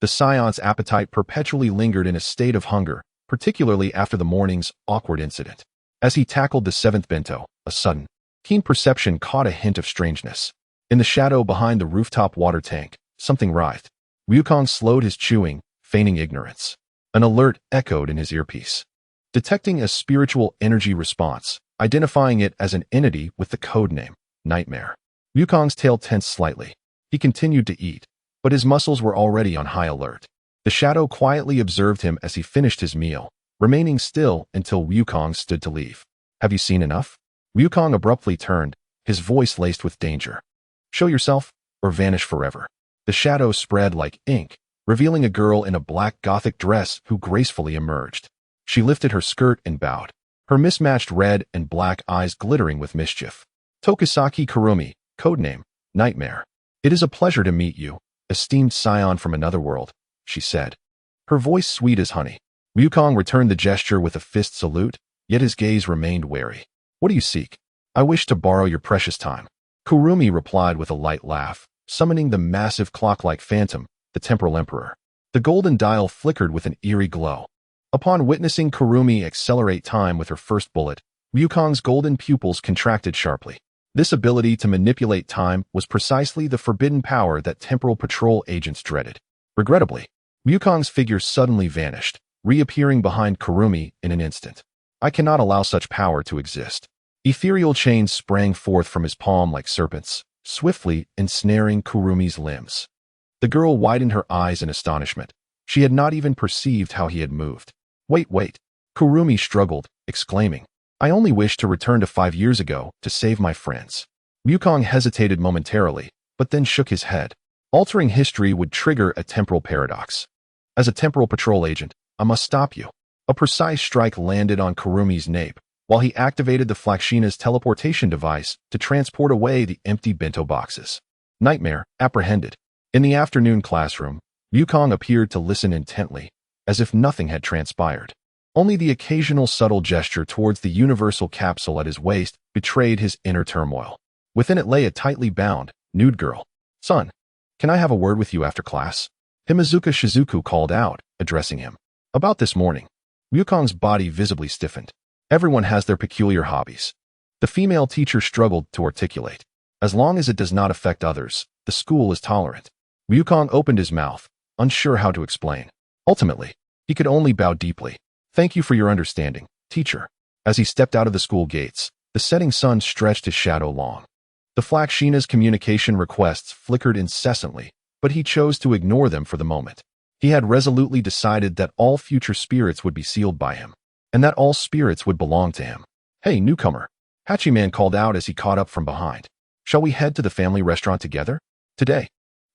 The Scion's appetite perpetually lingered in a state of hunger, particularly after the morning's awkward incident. As he tackled the 7th bento, a sudden, keen perception caught a hint of strangeness. In the shadow behind the rooftop water tank, something writhed. Wukong slowed his chewing, feigning ignorance. An alert echoed in his earpiece. Detecting a spiritual energy response, identifying it as an entity with the codename, Nightmare. Wukong's tail tensed slightly. He continued to eat, but his muscles were already on high alert. The shadow quietly observed him as he finished his meal, remaining still until Wukong stood to leave. "Have you seen enough?" Wukong abruptly turned, his voice laced with danger. "Show yourself, or vanish forever." The shadow spread like ink, revealing a girl in a black gothic dress who gracefully emerged. She lifted her skirt and bowed, her mismatched red and black eyes glittering with mischief. "Tokusaki Kurumi, codename, Nightmare. It is a pleasure to meet you, esteemed scion from another world," she said, her voice sweet as honey. Wukong returned the gesture with a fist salute, yet his gaze remained wary. "What do you seek?" "I wish to borrow your precious time." Kurumi replied with a light laugh, summoning the massive clock-like phantom, the temporal emperor. The golden dial flickered with an eerie glow. Upon witnessing Kurumi accelerate time with her first bullet, Wukong's golden pupils contracted sharply. This ability to manipulate time was precisely the forbidden power that temporal patrol agents dreaded. Regrettably, Wukong's figure suddenly vanished, reappearing behind Kurumi in an instant. I cannot allow such power to exist. Ethereal chains sprang forth from his palm like serpents, swiftly ensnaring Kurumi's limbs. The girl widened her eyes in astonishment. She had not even perceived how he had moved. Wait. Kurumi struggled, exclaiming, I only wished to return to 5 years ago to save my friends. Wukong hesitated momentarily, but then shook his head. Altering history would trigger a temporal paradox. As a temporal patrol agent, I must stop you. A precise strike landed on Kurumi's nape, while he activated the Flakshina's teleportation device to transport away the empty bento boxes. Nightmare, apprehended. In the afternoon classroom, Wukong appeared to listen intently, as if nothing had transpired. Only the occasional subtle gesture towards the universal capsule at his waist betrayed his inner turmoil. Within it lay a tightly bound, nude girl. Son, can I have a word with you after class? Himizuka Shizuku called out, addressing him. About this morning. Wukong's body visibly stiffened. Everyone has their peculiar hobbies. The female teacher struggled to articulate. As long as it does not affect others, the school is tolerant. Wukong opened his mouth, unsure how to explain. Ultimately, he could only bow deeply. Thank you for your understanding, teacher. As he stepped out of the school gates, the setting sun stretched his shadow long. The Flakshina's communication requests flickered incessantly, but he chose to ignore them for the moment. He had resolutely decided that all future spirits would be sealed by him, and that all spirits would belong to him. Hey, newcomer, Hachiman called out as he caught up from behind. Shall we head to the family restaurant together? Today.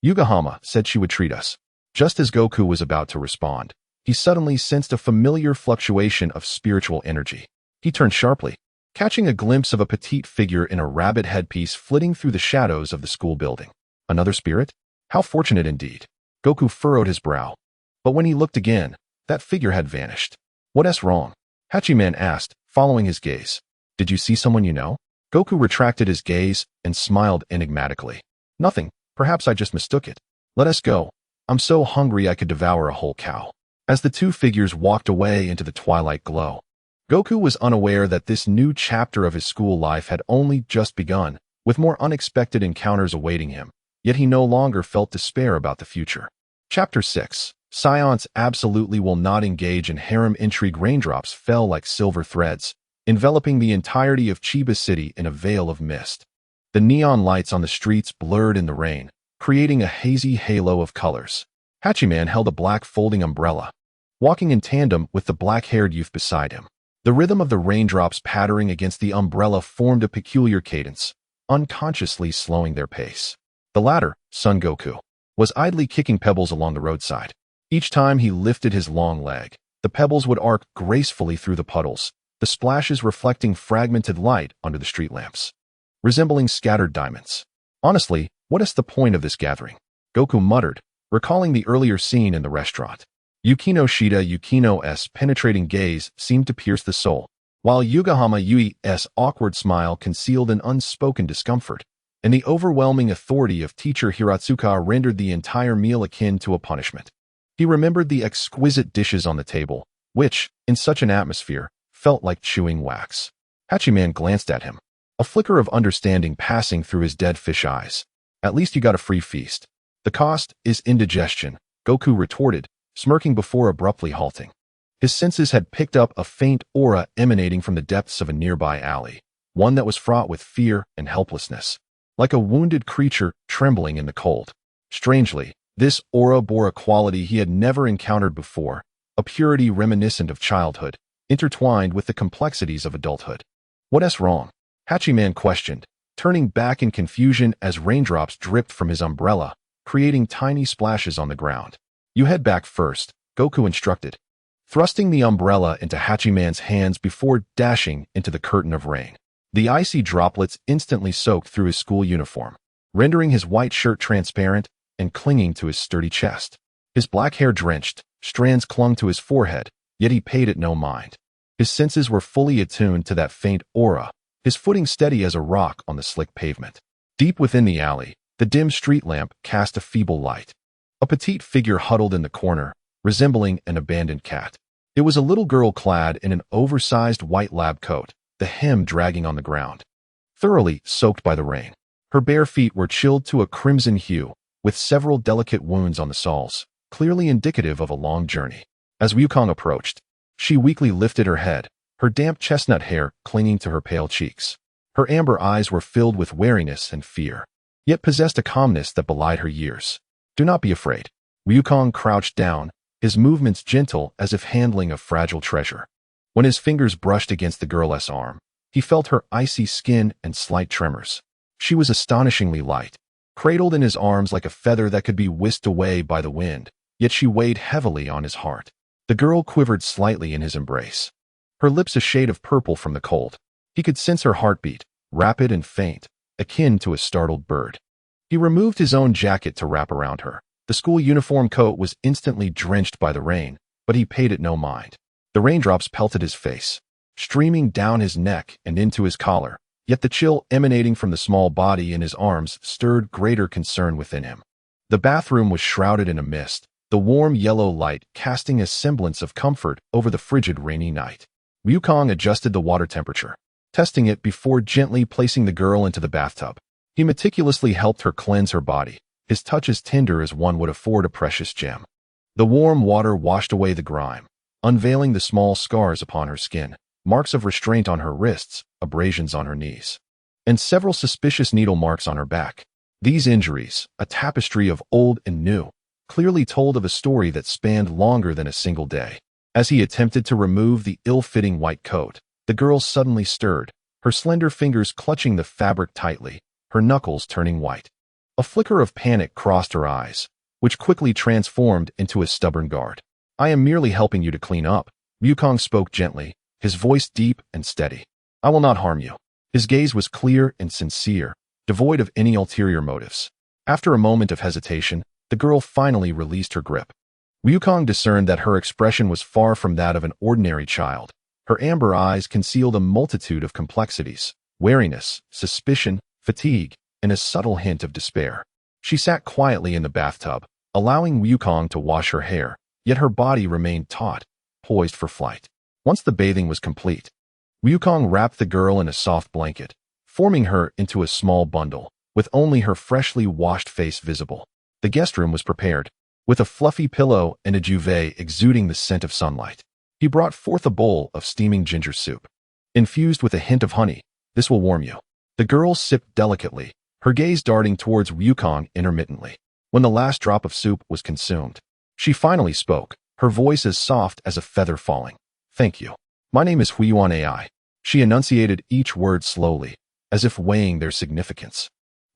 Yugahama said she would treat us. Just as Goku was about to respond, he suddenly sensed a familiar fluctuation of spiritual energy. He turned sharply, catching a glimpse of a petite figure in a rabbit headpiece flitting through the shadows of the school building. Another spirit? How fortunate indeed. Goku furrowed his brow. But when he looked again, that figure had vanished. What's wrong? Hachiman asked, following his gaze. Did you see someone you know? Goku retracted his gaze and smiled enigmatically. Nothing. Perhaps I just mistook it. Let us go. I'm so hungry I could devour a whole cow. As the two figures walked away into the twilight glow, Goku was unaware that this new chapter of his school life had only just begun, with more unexpected encounters awaiting him, yet he no longer felt despair about the future. Chapter 6. Science absolutely will not engage in harem intrigue. Raindrops fell like silver threads, enveloping the entirety of Chiba City in a veil of mist. The neon lights on the streets blurred in the rain, creating a hazy halo of colors. Hachiman held a black folding umbrella, walking in tandem with the black-haired youth beside him. The rhythm of the raindrops pattering against the umbrella formed a peculiar cadence, unconsciously slowing their pace. The latter, Son Goku, was idly kicking pebbles along the roadside. Each time he lifted his long leg, the pebbles would arc gracefully through the puddles, the splashes reflecting fragmented light under the street lamps, resembling scattered diamonds. Honestly, what is the point of this gathering? Goku muttered, recalling the earlier scene in the restaurant. Yukino's penetrating gaze seemed to pierce the soul, while Yugahama Yui's awkward smile concealed an unspoken discomfort, and the overwhelming authority of teacher Hiratsuka rendered the entire meal akin to a punishment. He remembered the exquisite dishes on the table, which, in such an atmosphere, felt like chewing wax. Hachiman glanced at him, a flicker of understanding passing through his dead fish eyes. At least you got a free feast. The cost is indigestion, Goku retorted, smirking before abruptly halting. His senses had picked up a faint aura emanating from the depths of a nearby alley, one that was fraught with fear and helplessness, like a wounded creature trembling in the cold. Strangely, this aura bore a quality he had never encountered before, a purity reminiscent of childhood, intertwined with the complexities of adulthood. What's wrong? Hachiman questioned, turning back in confusion as raindrops dripped from his umbrella, creating tiny splashes on the ground. You head back first, Goku instructed, thrusting the umbrella into Hachiman's hands before dashing into the curtain of rain. The icy droplets instantly soaked through his school uniform, rendering his white shirt transparent and clinging to his sturdy chest. His black hair drenched, strands clung to his forehead, yet he paid it no mind. His senses were fully attuned to that faint aura, his footing steady as a rock on the slick pavement. Deep within the alley, the dim street lamp cast a feeble light. A petite figure huddled in the corner, resembling an abandoned cat. It was a little girl clad in an oversized white lab coat, the hem dragging on the ground. thoroughly soaked by the rain. Her bare feet were chilled to a crimson hue, with several delicate wounds on the soles, clearly indicative of a long journey. As Wukong approached, she weakly lifted her head, her damp chestnut hair clinging to her pale cheeks. Her amber eyes were filled with wariness and fear, yet possessed a calmness that belied her years. Do not be afraid. Wukong crouched down, his movements gentle as if handling a fragile treasure. When his fingers brushed against the girl's arm, he felt her icy skin and slight tremors. She was astonishingly light, cradled in his arms like a feather that could be whisked away by the wind, yet she weighed heavily on his heart. The girl quivered slightly in his embrace, her lips a shade of purple from the cold. He could sense her heartbeat, rapid and faint, akin to a startled bird. He removed his own jacket to wrap around her. The school uniform coat was instantly drenched by the rain, but he paid it no mind. The raindrops pelted his face, streaming down his neck and into his collar, yet the chill emanating from the small body in his arms stirred greater concern within him. The bathroom was shrouded in a mist, the warm yellow light casting a semblance of comfort over the frigid rainy night. Wukong adjusted the water temperature, testing it before gently placing the girl into the bathtub. He meticulously helped her cleanse her body, his touch as tender as one would afford a precious gem. The warm water washed away the grime, unveiling the small scars upon her skin, marks of restraint on her wrists, abrasions on her knees, and several suspicious needle marks on her back. These injuries, a tapestry of old and new, clearly told of a story that spanned longer than a single day. As he attempted to remove the ill-fitting white coat, the girl suddenly stirred, her slender fingers clutching the fabric tightly, her knuckles turning white. A flicker of panic crossed her eyes, which quickly transformed into a stubborn guard. I am merely helping you to clean up, Wukong spoke gently, his voice deep and steady. I will not harm you. His gaze was clear and sincere, devoid of any ulterior motives. After a moment of hesitation, the girl finally released her grip. Wukong discerned that her expression was far from that of an ordinary child. Her amber eyes concealed a multitude of complexities, wariness, suspicion, fatigue, and a subtle hint of despair. She sat quietly in the bathtub, allowing Wukong to wash her hair, yet her body remained taut, poised for flight. Once the bathing was complete, Wukong wrapped the girl in a soft blanket, forming her into a small bundle, with only her freshly washed face visible. The guest room was prepared, with a fluffy pillow and a duvet exuding the scent of sunlight. He brought forth a bowl of steaming ginger soup, infused with a hint of honey. This will warm you. The girl sipped delicately, her gaze darting towards Wukong intermittently. When the last drop of soup was consumed, she finally spoke, her voice as soft as a feather falling. Thank you. My name is Huiyuan AI. She enunciated each word slowly, as if weighing their significance.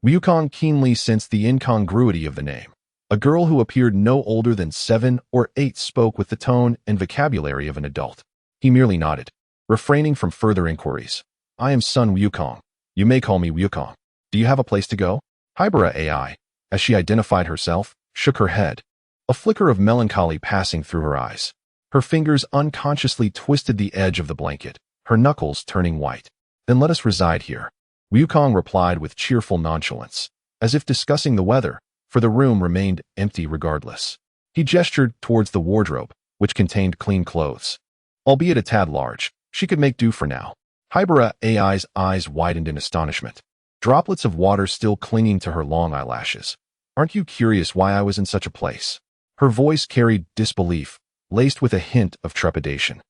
Wukong keenly sensed the incongruity of the name. A girl who appeared no older than 7 or 8 spoke with the tone and vocabulary of an adult. He merely nodded, refraining from further inquiries. I am Sun Wukong. You may call me Wukong. Do you have a place to go? Hybera AI, as she identified herself, shook her head, a flicker of melancholy passing through her eyes. Her fingers unconsciously twisted the edge of the blanket, her knuckles turning white. Then let us reside here. Wukong replied with cheerful nonchalance, as if discussing the weather, for the room remained empty regardless. He gestured towards the wardrobe, which contained clean clothes. Albeit a tad large, she could make do for now. Hybera AI's eyes widened in astonishment, droplets of water still clinging to her long eyelashes. Aren't you curious why I was in such a place? Her voice carried disbelief, laced with a hint of trepidation.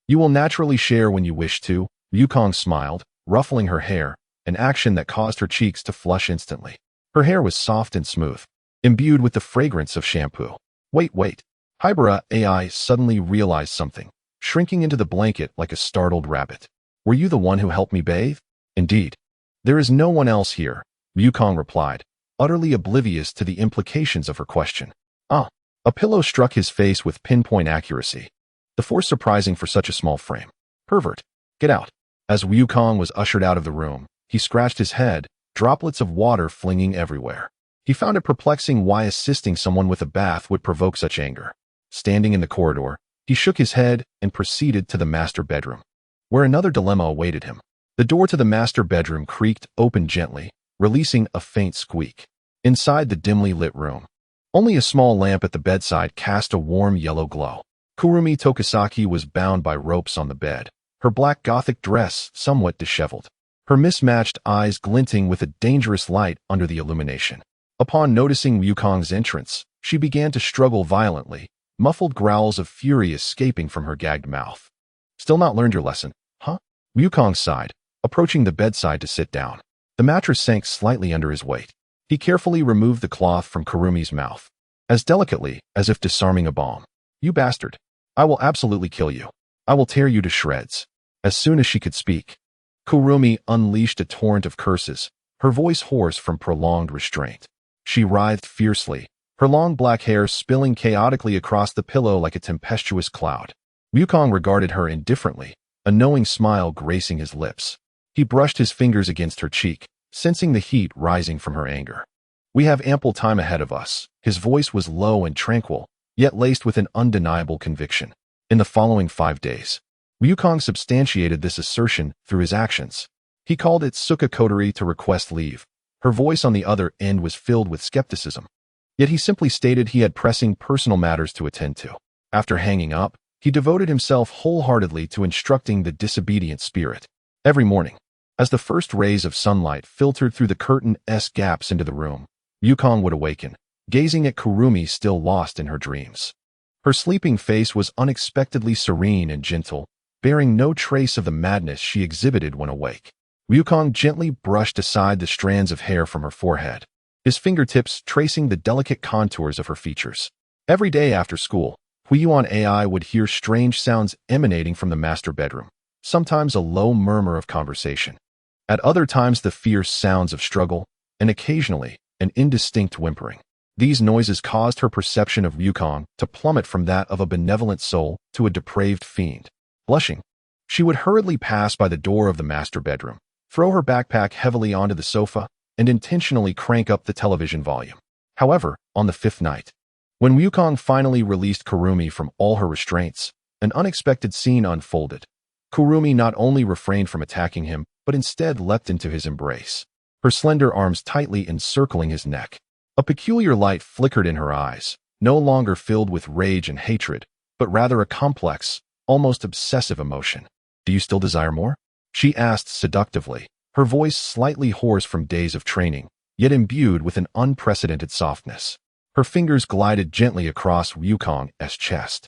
You will naturally share when you wish to, Wukong smiled, ruffling her hair, an action that caused her cheeks to flush instantly. Her hair was soft and smooth, imbued with the fragrance of shampoo. Wait. Hybera AI suddenly realized something, shrinking into the blanket like a startled rabbit. Were you the one who helped me bathe? Indeed. There is no one else here, Wukong replied, utterly oblivious to the implications of her question. Ah. A pillow struck his face with pinpoint accuracy, the force surprising for such a small frame. Pervert. Get out. As Wukong was ushered out of the room, he scratched his head, droplets of water flinging everywhere. He found it perplexing why assisting someone with a bath would provoke such anger. Standing in the corridor, he shook his head and proceeded to the master bedroom, where another dilemma awaited him. The door to the master bedroom creaked open gently, releasing a faint squeak. Inside the dimly lit room, only a small lamp at the bedside cast a warm yellow glow. Kurumi Tokisaki was bound by ropes on the bed, her black gothic dress somewhat disheveled. her mismatched eyes glinting with a dangerous light under the illumination. Upon noticing Wukong's entrance, she began to struggle violently, muffled growls of fury escaping from her gagged mouth. Still not learned your lesson, huh? Wukong sighed, approaching the bedside to sit down. The mattress sank slightly under his weight. He carefully removed the cloth from Kurumi's mouth, as delicately as if disarming a bomb. You bastard. I will absolutely kill you. I will tear you to shreds. As soon as she could speak, Kurumi unleashed a torrent of curses, her voice hoarse from prolonged restraint. She writhed fiercely, her long black hair spilling chaotically across the pillow like a tempestuous cloud. Wukong regarded her indifferently, a knowing smile gracing his lips. He brushed his fingers against her cheek, sensing the heat rising from her anger. We have ample time ahead of us. His voice was low and tranquil, yet laced with an undeniable conviction. In the following 5 days, Wukong substantiated this assertion through his actions. He called it Suka Coterie to request leave. Her voice on the other end was filled with skepticism. Yet he simply stated he had pressing personal matters to attend to. After hanging up, he devoted himself wholeheartedly to instructing the disobedient spirit. Every morning, as the first rays of sunlight filtered through the curtain-s gaps into the room, Wukong would awaken, gazing at Kurumi still lost in her dreams. Her sleeping face was unexpectedly serene and gentle, bearing no trace of the madness she exhibited when awake. Wukong gently brushed aside the strands of hair from her forehead, his fingertips tracing the delicate contours of her features. Every day after school, Huiyuan AI would hear strange sounds emanating from the master bedroom, sometimes a low murmur of conversation. At other times the fierce sounds of struggle, and occasionally an indistinct whimpering. These noises caused her perception of Wukong to plummet from that of a benevolent soul to a depraved fiend. Blushing, she would hurriedly pass by the door of the master bedroom, throw her backpack heavily onto the sofa, and intentionally crank up the television volume. However, on the 5th night, when Wukong finally released Kurumi from all her restraints, an unexpected scene unfolded. Kurumi not only refrained from attacking him, but instead leapt into his embrace, her slender arms tightly encircling his neck. A peculiar light flickered in her eyes, no longer filled with rage and hatred, but rather a complex, almost obsessive emotion. Do you still desire more? She asked seductively, her voice slightly hoarse from days of training, yet imbued with an unprecedented softness. Her fingers glided gently across Wukong's chest,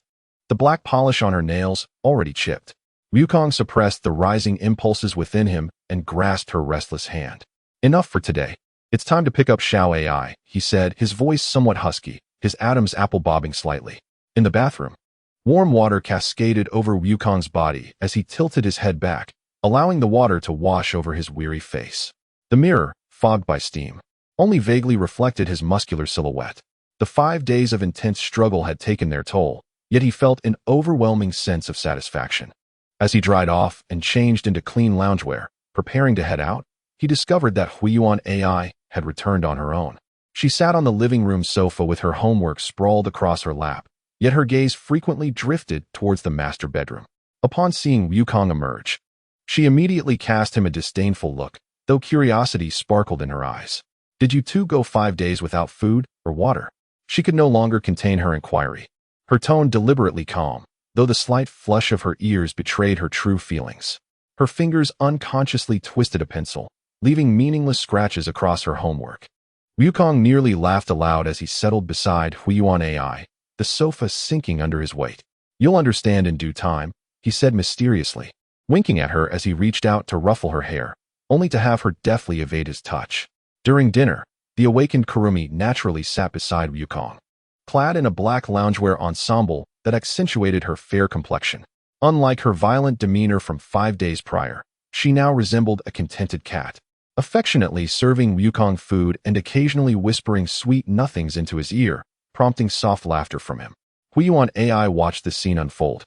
the black polish on her nails already chipped. Wukong suppressed the rising impulses within him and grasped her restless hand. Enough for today. It's time to pick up Xiao AI, he said, his voice somewhat husky, his Adam's apple bobbing slightly. In the bathroom, warm water cascaded over Wukong's body as he tilted his head back, allowing the water to wash over his weary face. The mirror, fogged by steam, only vaguely reflected his muscular silhouette. The 5 days of intense struggle had taken their toll, yet he felt an overwhelming sense of satisfaction. As he dried off and changed into clean loungewear, preparing to head out, he discovered that Huiyuan AI had returned on her own. She sat on the living room sofa with her homework sprawled across her lap, yet her gaze frequently drifted towards the master bedroom. Upon seeing Wukong emerge, she immediately cast him a disdainful look, though curiosity sparkled in her eyes. Did you two go 5 days without food or water? She could no longer contain her inquiry, her tone deliberately calm, though the slight flush of her ears betrayed her true feelings. Her fingers unconsciously twisted a pencil, leaving meaningless scratches across her homework. Wukong nearly laughed aloud as he settled beside Huiyuan AI, the sofa sinking under his weight. You'll understand in due time, he said mysteriously, winking at her as he reached out to ruffle her hair, only to have her deftly evade his touch. During dinner, the awakened Kurumi naturally sat beside Wukong, clad in a black loungewear ensemble that accentuated her fair complexion. Unlike her violent demeanor from 5 days prior, she now resembled a contented cat, affectionately serving Wukong food and occasionally whispering sweet nothings into his ear, prompting soft laughter from him. Huiyuan AI watched the scene unfold,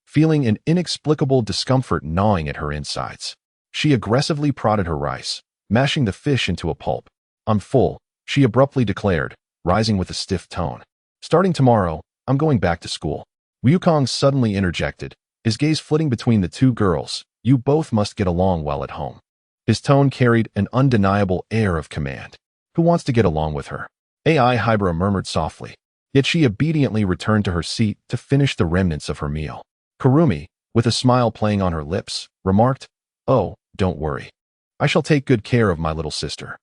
feeling an inexplicable discomfort gnawing at her insides. She aggressively prodded her rice, mashing the fish into a pulp. I'm full, she abruptly declared, rising with a stiff tone. Starting tomorrow, I'm going back to school. Wukong suddenly interjected, his gaze flitting between the two girls. You both must get along well at home. His tone carried an undeniable air of command. Who wants to get along with her? AI Hybra murmured softly, yet she obediently returned to her seat to finish the remnants of her meal. Kurumi, with a smile playing on her lips, remarked, Oh, don't worry. I shall take good care of my little sister."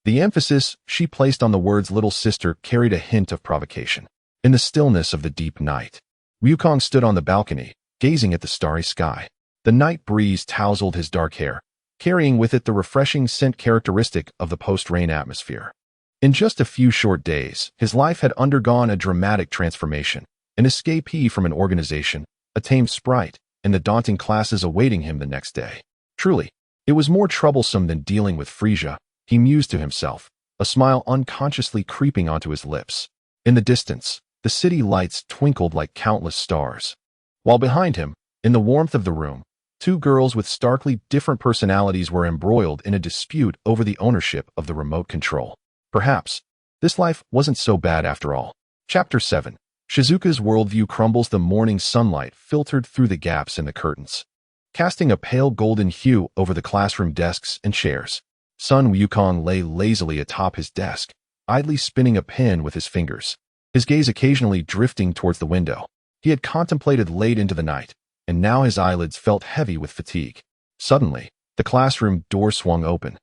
The emphasis she placed on the words little sister carried a hint of provocation. In the stillness of the deep night, Wukong stood on the balcony, gazing at the starry sky. The night breeze tousled his dark hair, carrying with it the refreshing scent characteristic of the post-rain atmosphere. In just a few short days, his life had undergone a dramatic transformation. An escapee from an organization, a tamed sprite, and the daunting classes awaiting him the next day. Truly, it was more troublesome than dealing with Frisia, he mused to himself, a smile unconsciously creeping onto his lips. In the distance, the city lights twinkled like countless stars. While behind him, in the warmth of the room, two girls with starkly different personalities were embroiled in a dispute over the ownership of the remote control. Perhaps, this life wasn't so bad after all. Chapter 7. Shizuka's worldview crumbles. The morning sunlight filtered through the gaps in the curtains, casting a pale golden hue over the classroom desks and chairs. Sun Wukong lay lazily atop his desk, idly spinning a pen with his fingers, his gaze occasionally drifting towards the window. He had contemplated late into the night, and now his eyelids felt heavy with fatigue. Suddenly, the classroom door swung open,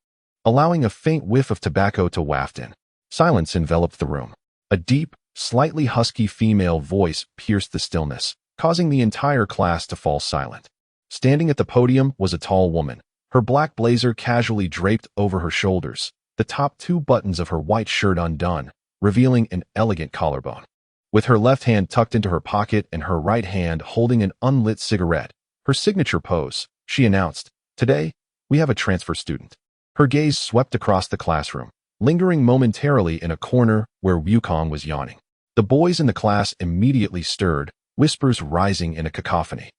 allowing a faint whiff of tobacco to waft in. Silence enveloped the room. A deep, slightly husky female voice pierced the stillness, causing the entire class to fall silent. Standing at the podium was a tall woman, her black blazer casually draped over her shoulders, the top two buttons of her white shirt undone, revealing an elegant collarbone. With her left hand tucked into her pocket and her right hand holding an unlit cigarette, her signature pose, she announced, "Today, we have a transfer student." Her gaze swept across the classroom, lingering momentarily in a corner where Wukong was yawning. The boys in the class immediately stirred, whispers rising in a cacophony.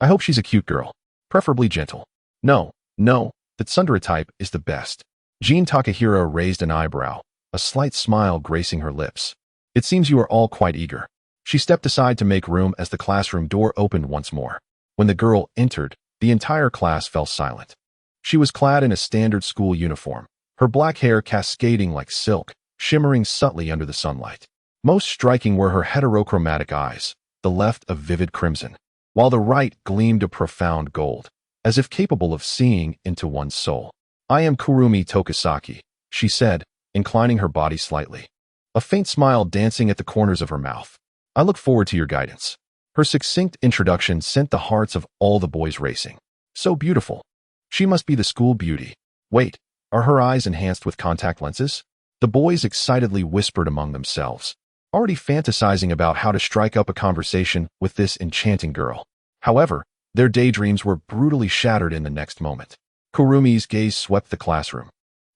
"I hope she's a cute girl, preferably gentle." No, the tsundere type is the best." Jean Takahira raised an eyebrow, a slight smile gracing her lips. "It seems you are all quite eager." She stepped aside to make room as the classroom door opened once more. When the girl entered, the entire class fell silent. She was clad in a standard school uniform, her black hair cascading like silk, shimmering subtly under the sunlight. Most striking were her heterochromatic eyes, the left a vivid crimson, while the right gleamed a profound gold, as if capable of seeing into one's soul. "I am Kurumi Tokisaki," she said, inclining her body slightly, a faint smile dancing at the corners of her mouth. "I look forward to your guidance." Her succinct introduction sent the hearts of all the boys racing. So beautiful. She must be the school beauty. Wait, are her eyes enhanced with contact lenses? The boys excitedly whispered among themselves, already fantasizing about how to strike up a conversation with this enchanting girl. However, their daydreams were brutally shattered in the next moment. Kurumi's gaze swept the classroom,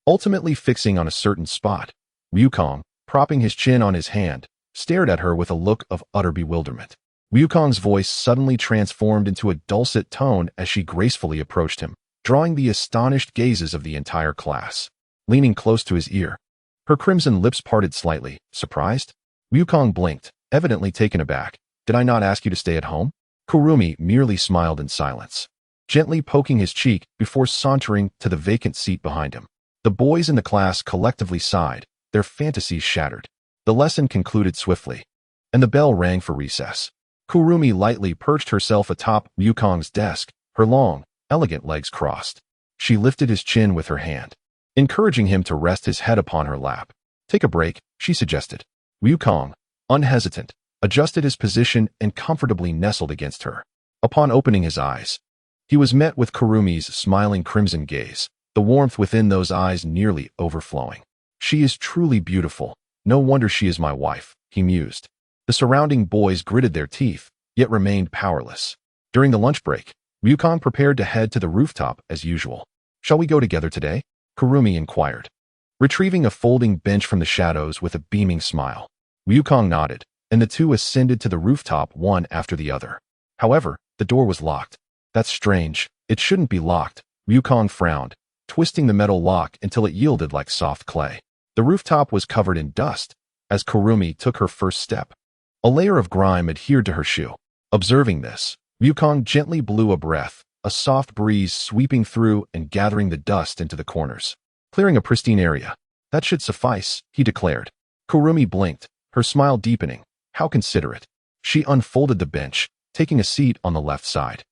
ultimately fixing on a certain spot. Wukong, propping his chin on his hand, stared at her with a look of utter bewilderment. Wukong's voice suddenly transformed into a dulcet tone as she gracefully approached him, drawing the astonished gazes of the entire class. Leaning close to his ear, her crimson lips parted slightly, surprised. Wukong blinked, evidently taken aback. "Did I not ask you to stay at home?" Kurumi merely smiled in silence, gently poking his cheek before sauntering to the vacant seat behind him. The boys in the class collectively sighed, their fantasies shattered. The lesson concluded swiftly, and the bell rang for recess. Kurumi lightly perched herself atop Wukong's desk, her long, elegant legs crossed. She lifted his chin with her hand, encouraging him to rest his head upon her lap. "Take a break," she suggested. Wukong, unhesitant, adjusted his position and comfortably nestled against her. Upon opening his eyes, he was met with Kurumi's smiling crimson gaze, the warmth within those eyes nearly overflowing. "She is truly beautiful. No wonder she is my wife," he mused. The surrounding boys gritted their teeth, yet remained powerless. During the lunch break, Wukong prepared to head to the rooftop as usual. "Shall we go together today?" Kurumi inquired, retrieving a folding bench from the shadows with a beaming smile. Wukong nodded, and the two ascended to the rooftop one after the other. However, the door was locked. "That's strange. It shouldn't be locked." Wukong frowned, twisting the metal lock until it yielded like soft clay. The rooftop was covered in dust as Kurumi took her first step. A layer of grime adhered to her shoe. Observing this, Wukong gently blew a breath, a soft breeze sweeping through and gathering the dust into the corners, clearing a pristine area. "That should suffice," he declared. Kurumi blinked, her smile deepening. How considerate. She unfolded the bench, taking a seat on the left side,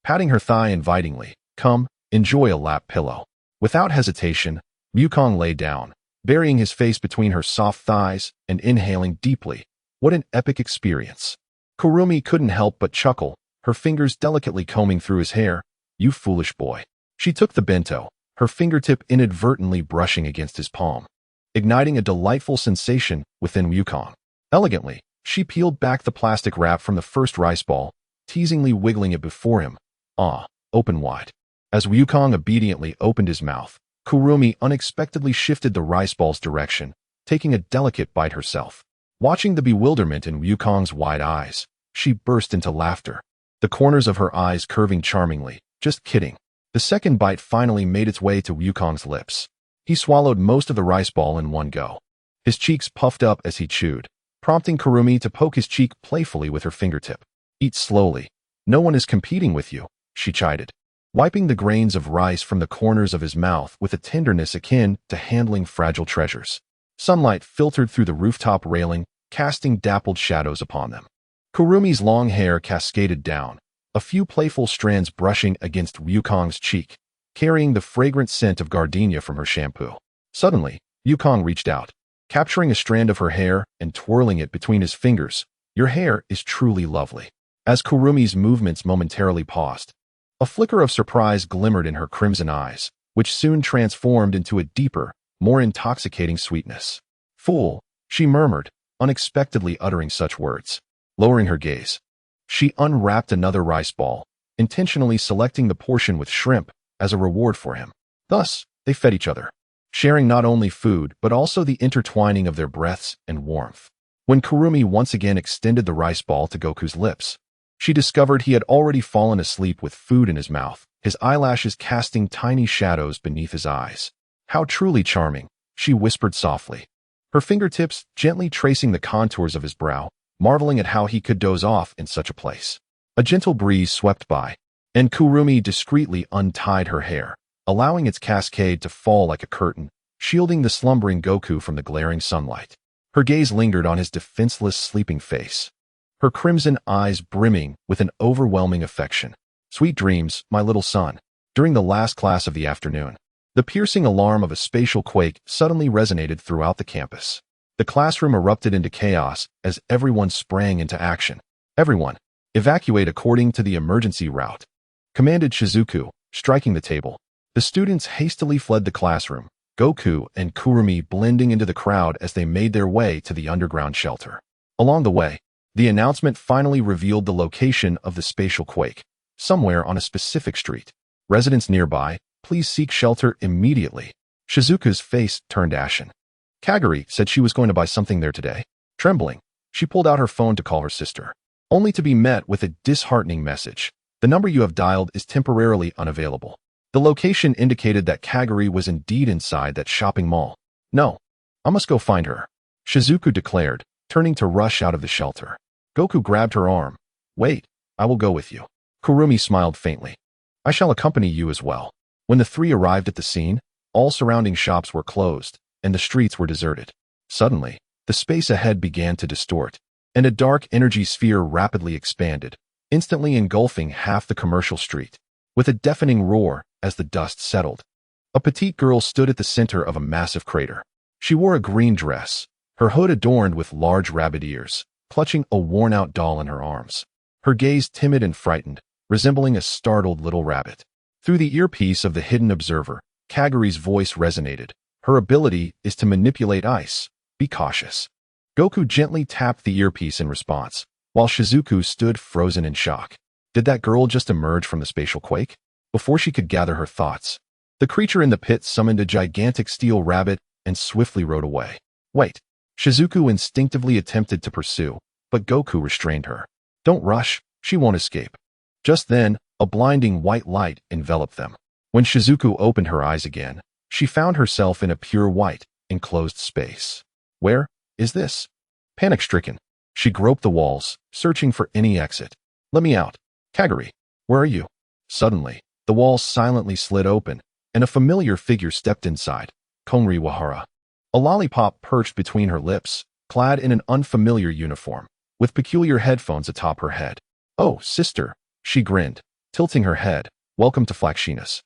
patting her thigh invitingly. "Come, enjoy a lap pillow." Without hesitation, Wukong lay down, burying his face between her soft thighs and inhaling deeply. What an epic experience. Kurumi couldn't help but chuckle, her fingers delicately combing through his hair. You foolish boy. She took the bento, her fingertip inadvertently brushing against his palm, igniting a delightful sensation within Wukong. Elegantly, she peeled back the plastic wrap from the first rice ball, teasingly wiggling it before him. Open wide. As Wukong obediently opened his mouth, Kurumi unexpectedly shifted the rice ball's direction, taking a delicate bite herself. Watching the bewilderment in Wukong's wide eyes, she burst into laughter, the corners of her eyes curving charmingly. Just kidding. The second bite finally made its way to Wukong's lips. He swallowed most of the rice ball in one go. His cheeks puffed up as he chewed, prompting Kurumi to poke his cheek playfully with her fingertip. Eat slowly. No one is competing with you, she chided, wiping the grains of rice from the corners of his mouth with a tenderness akin to handling fragile treasures. Sunlight filtered through the rooftop railing, casting dappled shadows upon them. Kurumi's long hair cascaded down, a few playful strands brushing against Wukong's cheek, carrying the fragrant scent of gardenia from her shampoo. Suddenly, Wukong reached out, capturing a strand of her hair and twirling it between his fingers. Your hair is truly lovely. As Kurumi's movements momentarily paused, a flicker of surprise glimmered in her crimson eyes, which soon transformed into a deeper, more intoxicating sweetness. Fool, she murmured, unexpectedly uttering such words. Lowering her gaze, she unwrapped another rice ball, intentionally selecting the portion with shrimp as a reward for him. Thus, they fed each other, sharing not only food but also the intertwining of their breaths and warmth. When Kurumi once again extended the rice ball to Goku's lips, she discovered he had already fallen asleep with food in his mouth, his eyelashes casting tiny shadows beneath his eyes. How truly charming, she whispered softly, her fingertips gently tracing the contours of his brow, marveling at how he could doze off in such a place. A gentle breeze swept by, and Kurumi discreetly untied her hair, allowing its cascade to fall like a curtain, shielding the slumbering Goku from the glaring sunlight. Her gaze lingered on his defenseless sleeping face, her crimson eyes brimming with an overwhelming affection. Sweet dreams, my little son. During the last class of the afternoon, the piercing alarm of a spatial quake suddenly resonated throughout the campus. The classroom erupted into chaos as everyone sprang into action. Everyone, evacuate according to the emergency route, commanded Shizuku, striking the table. The students hastily fled the classroom, Goku and Kurumi blending into the crowd as they made their way to the underground shelter. Along the way, the announcement finally revealed the location of the spatial quake, somewhere on a specific street. Residents nearby, please seek shelter immediately. Shizuku's face turned ashen. Kaguri said she was going to buy something there today. Trembling, she pulled out her phone to call her sister, only to be met with a disheartening message. The number you have dialed is temporarily unavailable. The location indicated that Kaguri was indeed inside that shopping mall. No, I must go find her, Shizuku declared, turning to rush out of the shelter. Goku grabbed her arm. Wait, I will go with you. Kurumi smiled faintly. I shall accompany you as well. When the three arrived at the scene, all surrounding shops were closed, and the streets were deserted. Suddenly, the space ahead began to distort, and a dark energy sphere rapidly expanded, instantly engulfing half the commercial street. With a deafening roar, as the dust settled, a petite girl stood at the center of a massive crater. She wore a green dress, her hood adorned with large rabbit ears, clutching a worn-out doll in her arms, her gaze timid and frightened, resembling a startled little rabbit. Through the earpiece of the hidden observer, Kaguri's voice resonated. Her ability is to manipulate ice. Be cautious. Goku gently tapped the earpiece in response, while Shizuku stood frozen in shock. Did that girl just emerge from the spatial quake? Before she could gather her thoughts, the creature in the pit summoned a gigantic steel rabbit and swiftly rode away. Wait. Shizuku instinctively attempted to pursue, but Goku restrained her. Don't rush, she won't escape. Just then, a blinding white light enveloped them. When Shizuku opened her eyes again, she found herself in a pure white, enclosed space. Where is this? Panic-stricken, she groped the walls, searching for any exit. Let me out. Kaguri, where are you? Suddenly, the walls silently slid open, and a familiar figure stepped inside. Konri Wahara. A lollipop perched between her lips, clad in an unfamiliar uniform, with peculiar headphones atop her head. Oh, sister, she grinned, tilting her head. Welcome to Flakshinas.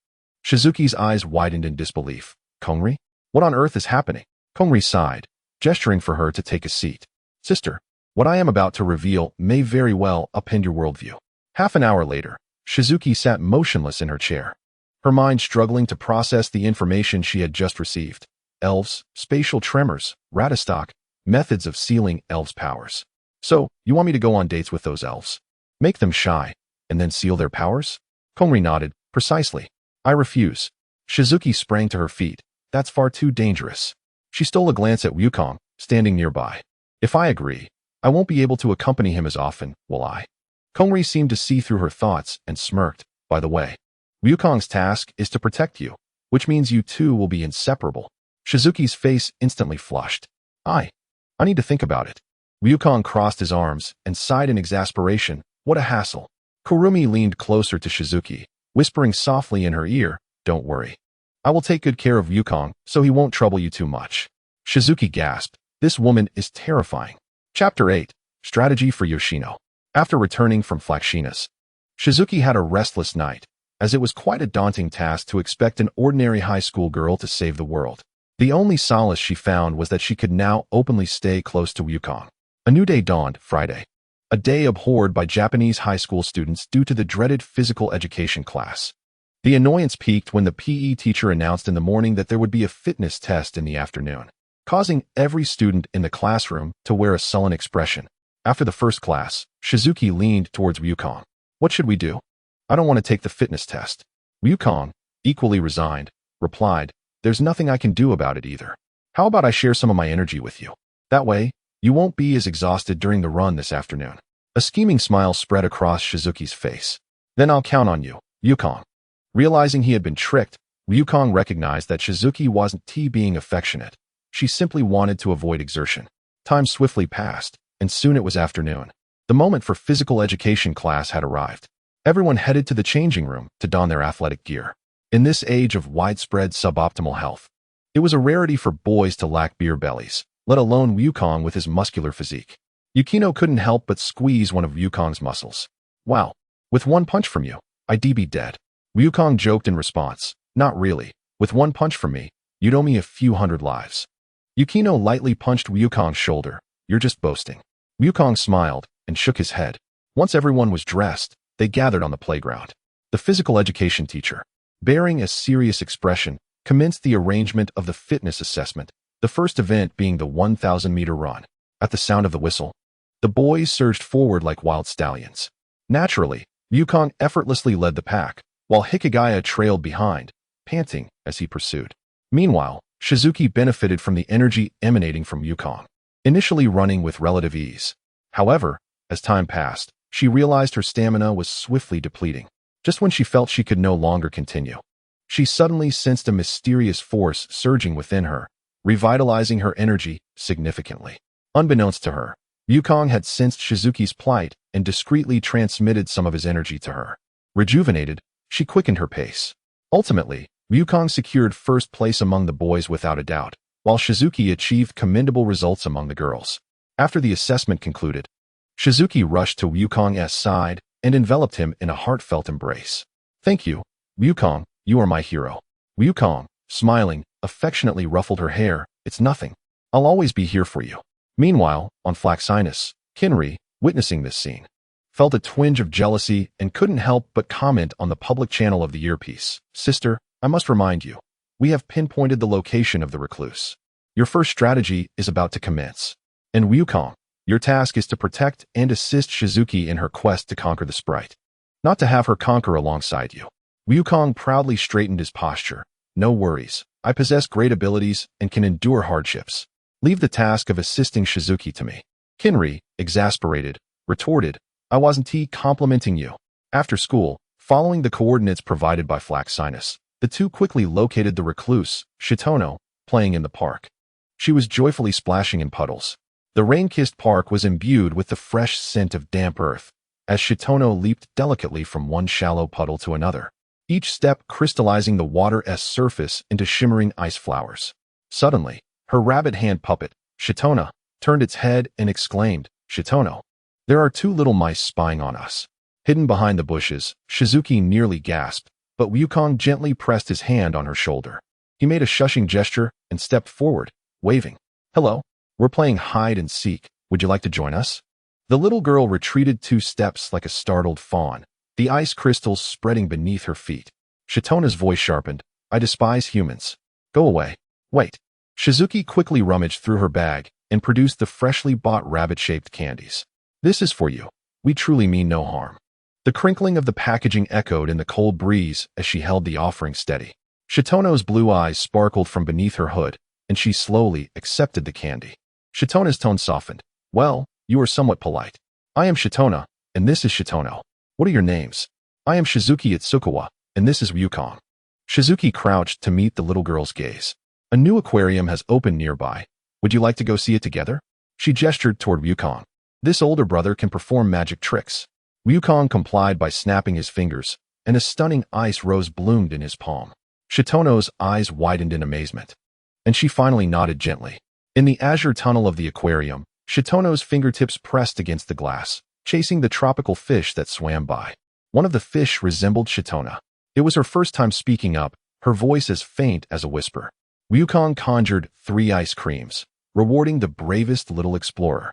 Shizuki's eyes widened in disbelief. Kongri? What on earth is happening? Kongri sighed, gesturing for her to take a seat. Sister, what I am about to reveal may very well upend your worldview. Half an hour later, Shizuki sat motionless in her chair, her mind struggling to process the information she had just received. Elves, spatial tremors, Ratastock, methods of sealing elves' powers. So, you want me to go on dates with those elves? Make them shy, and then seal their powers? Kongri nodded. Precisely. I refuse. Shizuki sprang to her feet. That's far too dangerous. She stole a glance at Wukong, standing nearby. If I agree, I won't be able to accompany him as often, will I? Kongri seemed to see through her thoughts and smirked. By the way, Wukong's task is to protect you, which means you two will be inseparable. Shizuki's face instantly flushed. I need to think about it. Wukong crossed his arms and sighed in exasperation. What a hassle. Kurumi leaned closer to Shizuki, whispering softly in her ear, Don't worry. I will take good care of Wukong so he won't trouble you too much. Shizuki gasped. This woman is terrifying. Chapter 8. Strategy for Yoshino. After returning from Flaxina's, Shizuki had a restless night, as it was quite a daunting task to expect an ordinary high school girl to save the world. The only solace she found was that she could now openly stay close to Wukong. A new day dawned, Friday. A day abhorred by Japanese high school students due to the dreaded physical education class. The annoyance peaked when the PE teacher announced in the morning that there would be a fitness test in the afternoon, causing every student in the classroom to wear a sullen expression. After the first class, Shizuki leaned towards Wukong. What should we do? I don't want to take the fitness test. Wukong, equally resigned, replied, There's nothing I can do about it either. How about I share some of my energy with you? That way, you won't be as exhausted during the run this afternoon. A scheming smile spread across Shizuki's face. Then I'll count on you, Wukong. Realizing he had been tricked, Wukong recognized that Shizuki wasn't being affectionate. She simply wanted to avoid exertion. Time swiftly passed, and soon it was afternoon. The moment for physical education class had arrived. Everyone headed to the changing room to don their athletic gear. In this age of widespread suboptimal health, it was a rarity for boys to lack beer bellies, let alone Wukong with his muscular physique. Yukino couldn't help but squeeze one of Wukong's muscles. Wow, with one punch from you, I'd be dead. Wukong joked in response. Not really. With one punch from me, you'd owe me a few hundred lives. Yukino lightly punched Wukong's shoulder. You're just boasting. Wukong smiled and shook his head. Once everyone was dressed, they gathered on the playground. The physical education teacher, bearing a serious expression, commenced the arrangement of the fitness assessment, the first event being the 1,000-meter run. At the sound of the whistle, the boys surged forward like wild stallions. Naturally, Wukong effortlessly led the pack, while Hikigaya trailed behind, panting as he pursued. Meanwhile, Shizuki benefited from the energy emanating from Wukong, initially running with relative ease. However, as time passed, she realized her stamina was swiftly depleting. Just when she felt she could no longer continue, she suddenly sensed a mysterious force surging within her, revitalizing her energy significantly. Unbeknownst to her, Wukong had sensed Shizuki's plight and discreetly transmitted some of his energy to her. Rejuvenated, she quickened her pace. Ultimately, Wukong secured first place among the boys without a doubt, while Shizuki achieved commendable results among the girls. After the assessment concluded, Shizuki rushed to Wukong's side and enveloped him in a heartfelt embrace. Thank you, Wukong, you are my hero. Wukong, smiling, affectionately ruffled her hair. It's nothing. I'll always be here for you. Meanwhile, on Flaxina's, Kinri, witnessing this scene, felt a twinge of jealousy and couldn't help but comment on the public channel of the earpiece. Sister, I must remind you, we have pinpointed the location of the recluse. Your first strategy is about to commence. And Wukong, your task is to protect and assist Shizuki in her quest to conquer the sprite, not to have her conquer alongside you. Wukong proudly straightened his posture. No worries, I possess great abilities and can endure hardships. Leave the task of assisting Shizuki to me. Kinri, exasperated, retorted, I wasn't complimenting you. After school, following the coordinates provided by Flaxinus, the two quickly located the recluse, Shitono, playing in the park. She was joyfully splashing in puddles. The rain-kissed park was imbued with the fresh scent of damp earth, as Shitono leaped delicately from one shallow puddle to another, each step crystallizing the water's surface into shimmering ice flowers. Suddenly, her rabbit hand puppet, Shitona, turned its head and exclaimed, Shitono, there are two little mice spying on us. Hidden behind the bushes, Shizuki nearly gasped. but Wukong gently pressed his hand on her shoulder. He made a shushing gesture and stepped forward, waving. "Hello, we're playing hide and seek. Would you like to join us?" The little girl retreated 2 steps like a startled fawn, the ice crystals spreading beneath her feet. Shitona's voice sharpened. "I despise humans. Go away. Wait." Shizuki quickly rummaged through her bag and produced the freshly bought rabbit-shaped candies. "This is for you. We truly mean no harm." The crinkling of the packaging echoed in the cold breeze as she held the offering steady. Shitono's blue eyes sparkled from beneath her hood, and she slowly accepted the candy. Shitona's tone softened. "Well, you are somewhat polite. I am Shitona, and this is Shitono. What are your names?" "I am Shizuki Itsukawa, and this is Wukong." Shizuki crouched to meet the little girl's gaze. "A new aquarium has opened nearby. Would you like to go see it together?" She gestured toward Wukong. "This older brother can perform magic tricks." Wukong complied by snapping his fingers, and a stunning ice rose bloomed in his palm. Shitono's eyes widened in amazement, and she finally nodded gently. In the azure tunnel of the aquarium, Shitono's fingertips pressed against the glass, chasing the tropical fish that swam by. One of the fish resembled Shitona. It was her first time speaking up, her voice as faint as a whisper. Wukong conjured 3 ice creams, rewarding the bravest little explorer.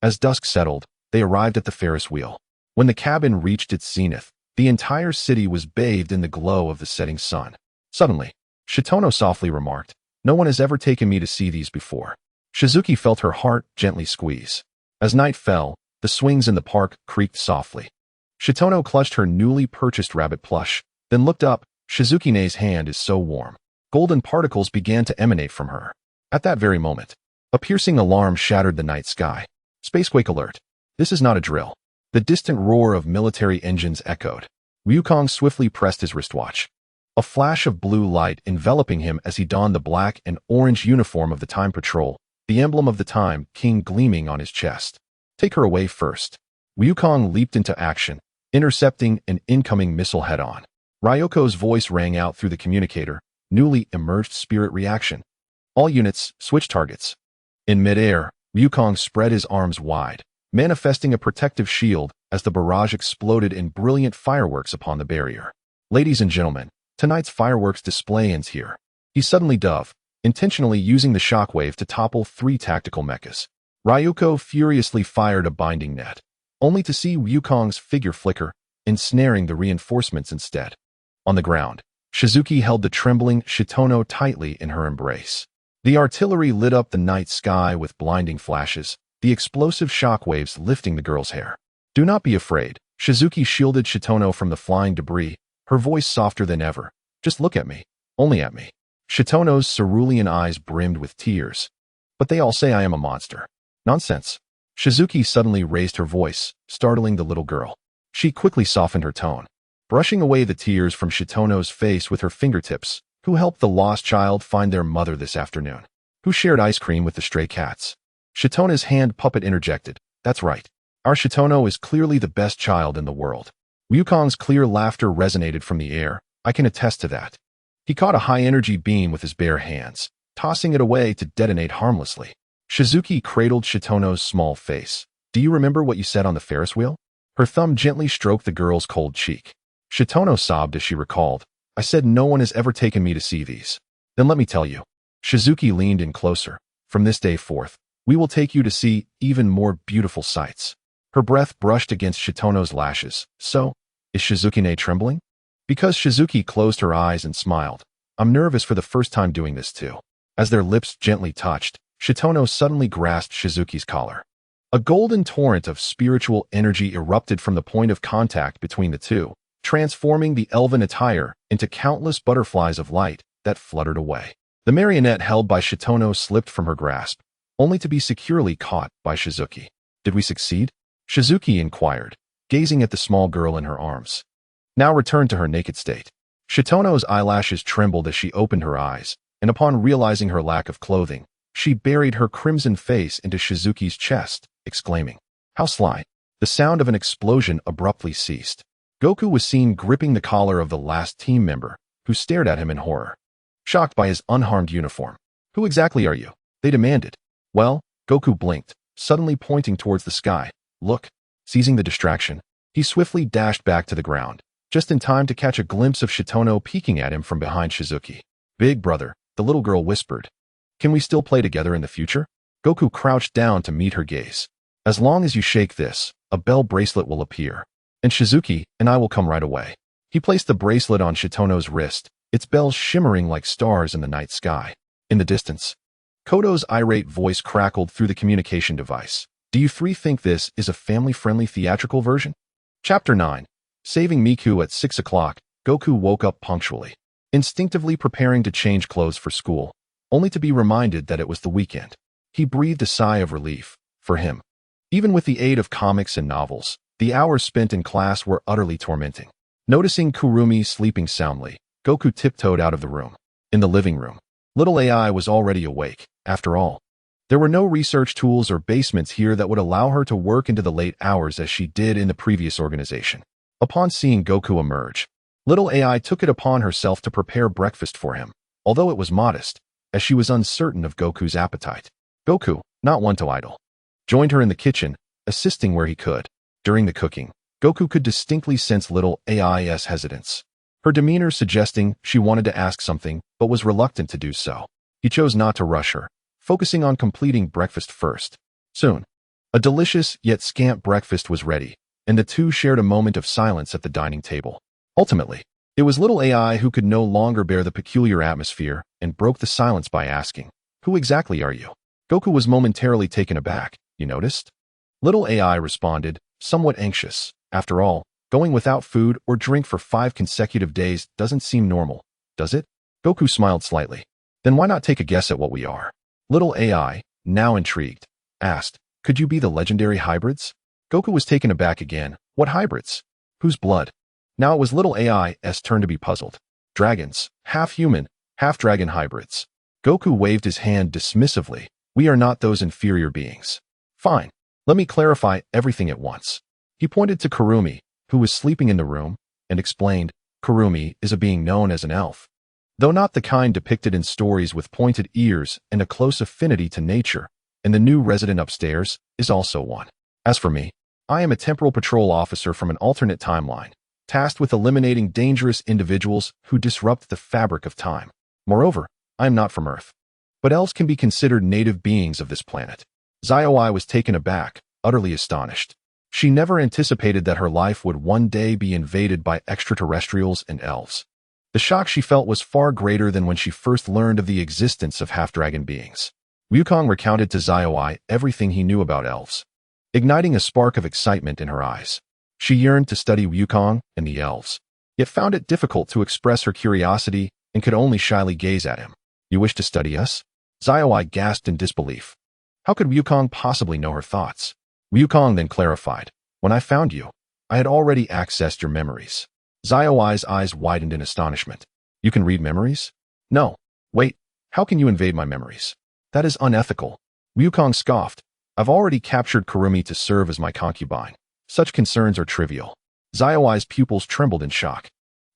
As dusk settled, they arrived at the Ferris wheel. When the cabin reached its zenith, the entire city was bathed in the glow of the setting sun. Suddenly, Shitono softly remarked, "No one has ever taken me to see these before." Shizuki felt her heart gently squeeze. As night fell, the swings in the park creaked softly. Shitono clutched her newly purchased rabbit plush, then looked up. Shizukine's hand is so warm. Golden particles began to emanate from her. At that very moment, a piercing alarm shattered the night sky. "Spacequake alert. This is not a drill." The distant roar of military engines echoed. Wukong swiftly pressed his wristwatch. A flash of blue light enveloping him as he donned the black and orange uniform of the Time Patrol, the emblem of the Time King gleaming on his chest. "Take her away first." Wukong leaped into action, intercepting an incoming missile head-on. Ryoko's voice rang out through the communicator, newly emerged spirit reaction. "All units, switch targets." In midair, Wukong spread his arms wide, manifesting a protective shield as the barrage exploded in brilliant fireworks upon the barrier. "Ladies and gentlemen, tonight's fireworks display ends here." He suddenly dove, intentionally using the shockwave to topple 3 tactical mechas. Ryuko furiously fired a binding net, only to see Wukong's figure flicker, ensnaring the reinforcements instead. On the ground, Shizuki held the trembling Shitono tightly in her embrace. The artillery lit up the night sky with blinding flashes, the explosive shockwaves lifting the girl's hair. "Do not be afraid." Shizuki shielded Shitono from the flying debris, her voice softer than ever. "Just look at me. Only at me." Shitono's cerulean eyes brimmed with tears. "But they all say I am a monster." "Nonsense." Shizuki suddenly raised her voice, startling the little girl. She quickly softened her tone, brushing away the tears from Shitono's face with her fingertips. "Who helped the lost child find their mother this afternoon? Who shared ice cream with the stray cats?" Shitona's hand puppet interjected. "That's right. Our Shitono is clearly the best child in the world." Wukong's clear laughter resonated from the air. "I can attest to that." He caught a high-energy beam with his bare hands, tossing it away to detonate harmlessly. Shizuki cradled Shitono's small face. "Do you remember what you said on the Ferris wheel?" Her thumb gently stroked the girl's cold cheek. Shitono sobbed as she recalled. "I said no one has ever taken me to see these." "Then let me tell you." Shizuki leaned in closer. "From this day forth, we will take you to see even more beautiful sights." Her breath brushed against Shitono's lashes. "So, is Shizukine trembling?" Because Shizuki closed her eyes and smiled. "I'm nervous for the first time doing this too." As their lips gently touched, Shitono suddenly grasped Shizuki's collar. A golden torrent of spiritual energy erupted from the point of contact between the two, transforming the elven attire into countless butterflies of light that fluttered away. The marionette held by Shitono slipped from her grasp, only to be securely caught by Shizuki. "Did we succeed?" Shizuki inquired, gazing at the small girl in her arms. Now returned to her naked state. Shitono's eyelashes trembled as she opened her eyes, and upon realizing her lack of clothing, she buried her crimson face into Shizuki's chest, exclaiming, "How sly!" The sound of an explosion abruptly ceased. Goku was seen gripping the collar of the last team member, who stared at him in horror. Shocked by his unharmed uniform. "Who exactly are you?" they demanded. "Well," Goku blinked, suddenly pointing towards the sky. "Look." Seizing the distraction, he swiftly dashed back to the ground, just in time to catch a glimpse of Shitono peeking at him from behind Shizuki. "Big brother," the little girl whispered. "Can we still play together in the future?" Goku crouched down to meet her gaze. "As long as you shake this, a bell bracelet will appear. And Shizuki and I will come right away." He placed the bracelet on Shitono's wrist, its bells shimmering like stars in the night sky. In the distance, Kodo's irate voice crackled through the communication device. "Do you three think this is a family-friendly theatrical version?" Chapter 9. Saving Miku at 6 o'clock, Goku woke up punctually, instinctively preparing to change clothes for school, only to be reminded that it was the weekend. He breathed a sigh of relief. For him, even with the aid of comics and novels, the hours spent in class were utterly tormenting. Noticing Kurumi sleeping soundly, Goku tiptoed out of the room. In the living room, little AI was already awake. After all, there were no research tools or basements here that would allow her to work into the late hours as she did in the previous organization. Upon seeing Goku emerge, little AI took it upon herself to prepare breakfast for him, although it was modest, as she was uncertain of Goku's appetite. Goku, not one to idle, joined her in the kitchen, assisting where he could. During the cooking, Goku could distinctly sense little AI's hesitance, her demeanor suggesting she wanted to ask something but was reluctant to do so. He chose not to rush her, focusing on completing breakfast first. Soon, a delicious yet scant breakfast was ready, and the two shared a moment of silence at the dining table. Ultimately, it was little AI who could no longer bear the peculiar atmosphere and broke the silence by asking, "Who exactly are you?" Goku was momentarily taken aback. "You noticed?" Little AI responded, somewhat anxious. After all, going without food or drink for 5 consecutive days doesn't seem normal, does it? Goku smiled slightly. "Then why not take a guess at what we are?" Little AI, now intrigued, asked, "Could you be the legendary hybrids?" Goku was taken aback again. "What hybrids? Whose blood?" Now it was little AI's turn to be puzzled. "Dragons, half-human, half-dragon hybrids." Goku waved his hand dismissively. "We are not those inferior beings." "Fine. Let me clarify everything at once." He pointed to Kurumi, who was sleeping in the room, and explained, "Kurumi is a being known as an elf. Though not the kind depicted in stories with pointed ears and a close affinity to nature, and the new resident upstairs is also one. As for me, I am a temporal patrol officer from an alternate timeline, tasked with eliminating dangerous individuals who disrupt the fabric of time. Moreover, I am not from Earth, but elves can be considered native beings of this planet." Zioi was taken aback, utterly astonished. She never anticipated that her life would one day be invaded by extraterrestrials and elves. The shock she felt was far greater than when she first learned of the existence of half-dragon beings. Wukong recounted to Zioi everything he knew about elves, igniting a spark of excitement in her eyes. She yearned to study Wukong and the elves, yet found it difficult to express her curiosity and could only shyly gaze at him. "You wish to study us?" Zioi gasped in disbelief. How could Wukong possibly know her thoughts? Wukong then clarified, "When I found you, I had already accessed your memories." Zioi's eyes widened in astonishment. "You can read memories?" "No. Wait, how can you invade my memories? That is unethical." Wukong scoffed. "I've already captured Kurumi to serve as my concubine. Such concerns are trivial." Zioi's pupils trembled in shock.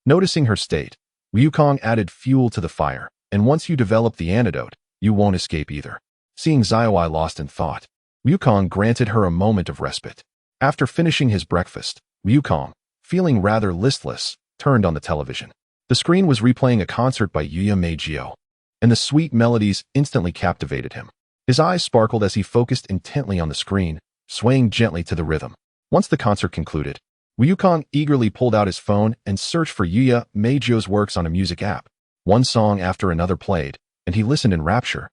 Noticing her state, Wukong added fuel to the fire, "And once you develop the antidote, you won't escape either." Seeing Zioi lost in thought, Wukong granted her a moment of respite. After finishing his breakfast, Wukong, feeling rather listless, turned on the television. The screen was replaying a concert by Yuya Meijio, and the sweet melodies instantly captivated him. His eyes sparkled as he focused intently on the screen, swaying gently to the rhythm. Once the concert concluded, Wukong eagerly pulled out his phone and searched for Yuya Meijio's works on a music app. One song after another played, and he listened in rapture,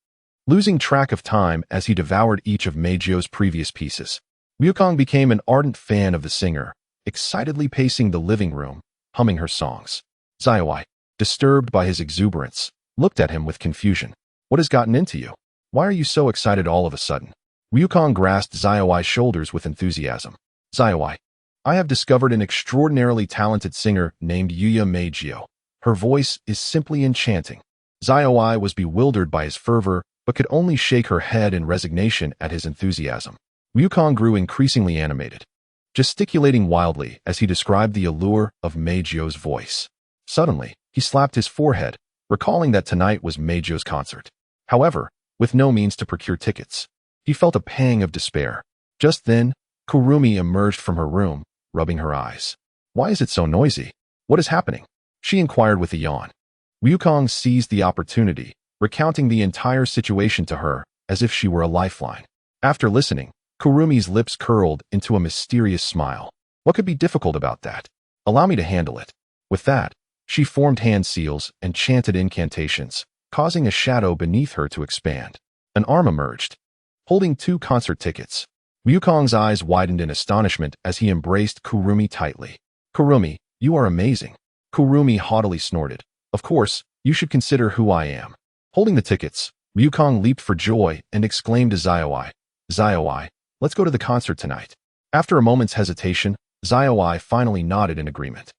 losing track of time as he devoured each of Meijio's previous pieces. Wukong became an ardent fan of the singer, excitedly pacing the living room, humming her songs. Zioi, disturbed by his exuberance, looked at him with confusion. "What has gotten into you? Why are you so excited all of a sudden?" Wukong grasped Zioi's shoulders with enthusiasm. "Zioi, I have discovered an extraordinarily talented singer named Yuya Meijio. Her voice is simply enchanting." Zioi was bewildered by his fervor, but could only shake her head in resignation at his enthusiasm. Wukong grew increasingly animated, gesticulating wildly as he described the allure of Meijio's voice. Suddenly, he slapped his forehead, recalling that tonight was Meijio's concert. However, with no means to procure tickets, he felt a pang of despair. Just then, Kurumi emerged from her room, rubbing her eyes. "Why is it so noisy?" What is happening? She inquired with a yawn. Wukong seized the opportunity, recounting the entire situation to her as if she were a lifeline. After listening, Kurumi's lips curled into a mysterious smile. What could be difficult about that? Allow me to handle it. With that, she formed hand seals and chanted incantations, causing a shadow beneath her to expand. An arm emerged, holding 2 concert tickets. Wukong's eyes widened in astonishment as he embraced Kurumi tightly. Kurumi, you are amazing. Kurumi haughtily snorted. Of course, you should consider who I am. Holding the tickets, Wukong leaped for joy and exclaimed to Xiaowai, Xiaowai, let's go to the concert tonight. After a moment's hesitation, Xiaowai finally nodded in agreement.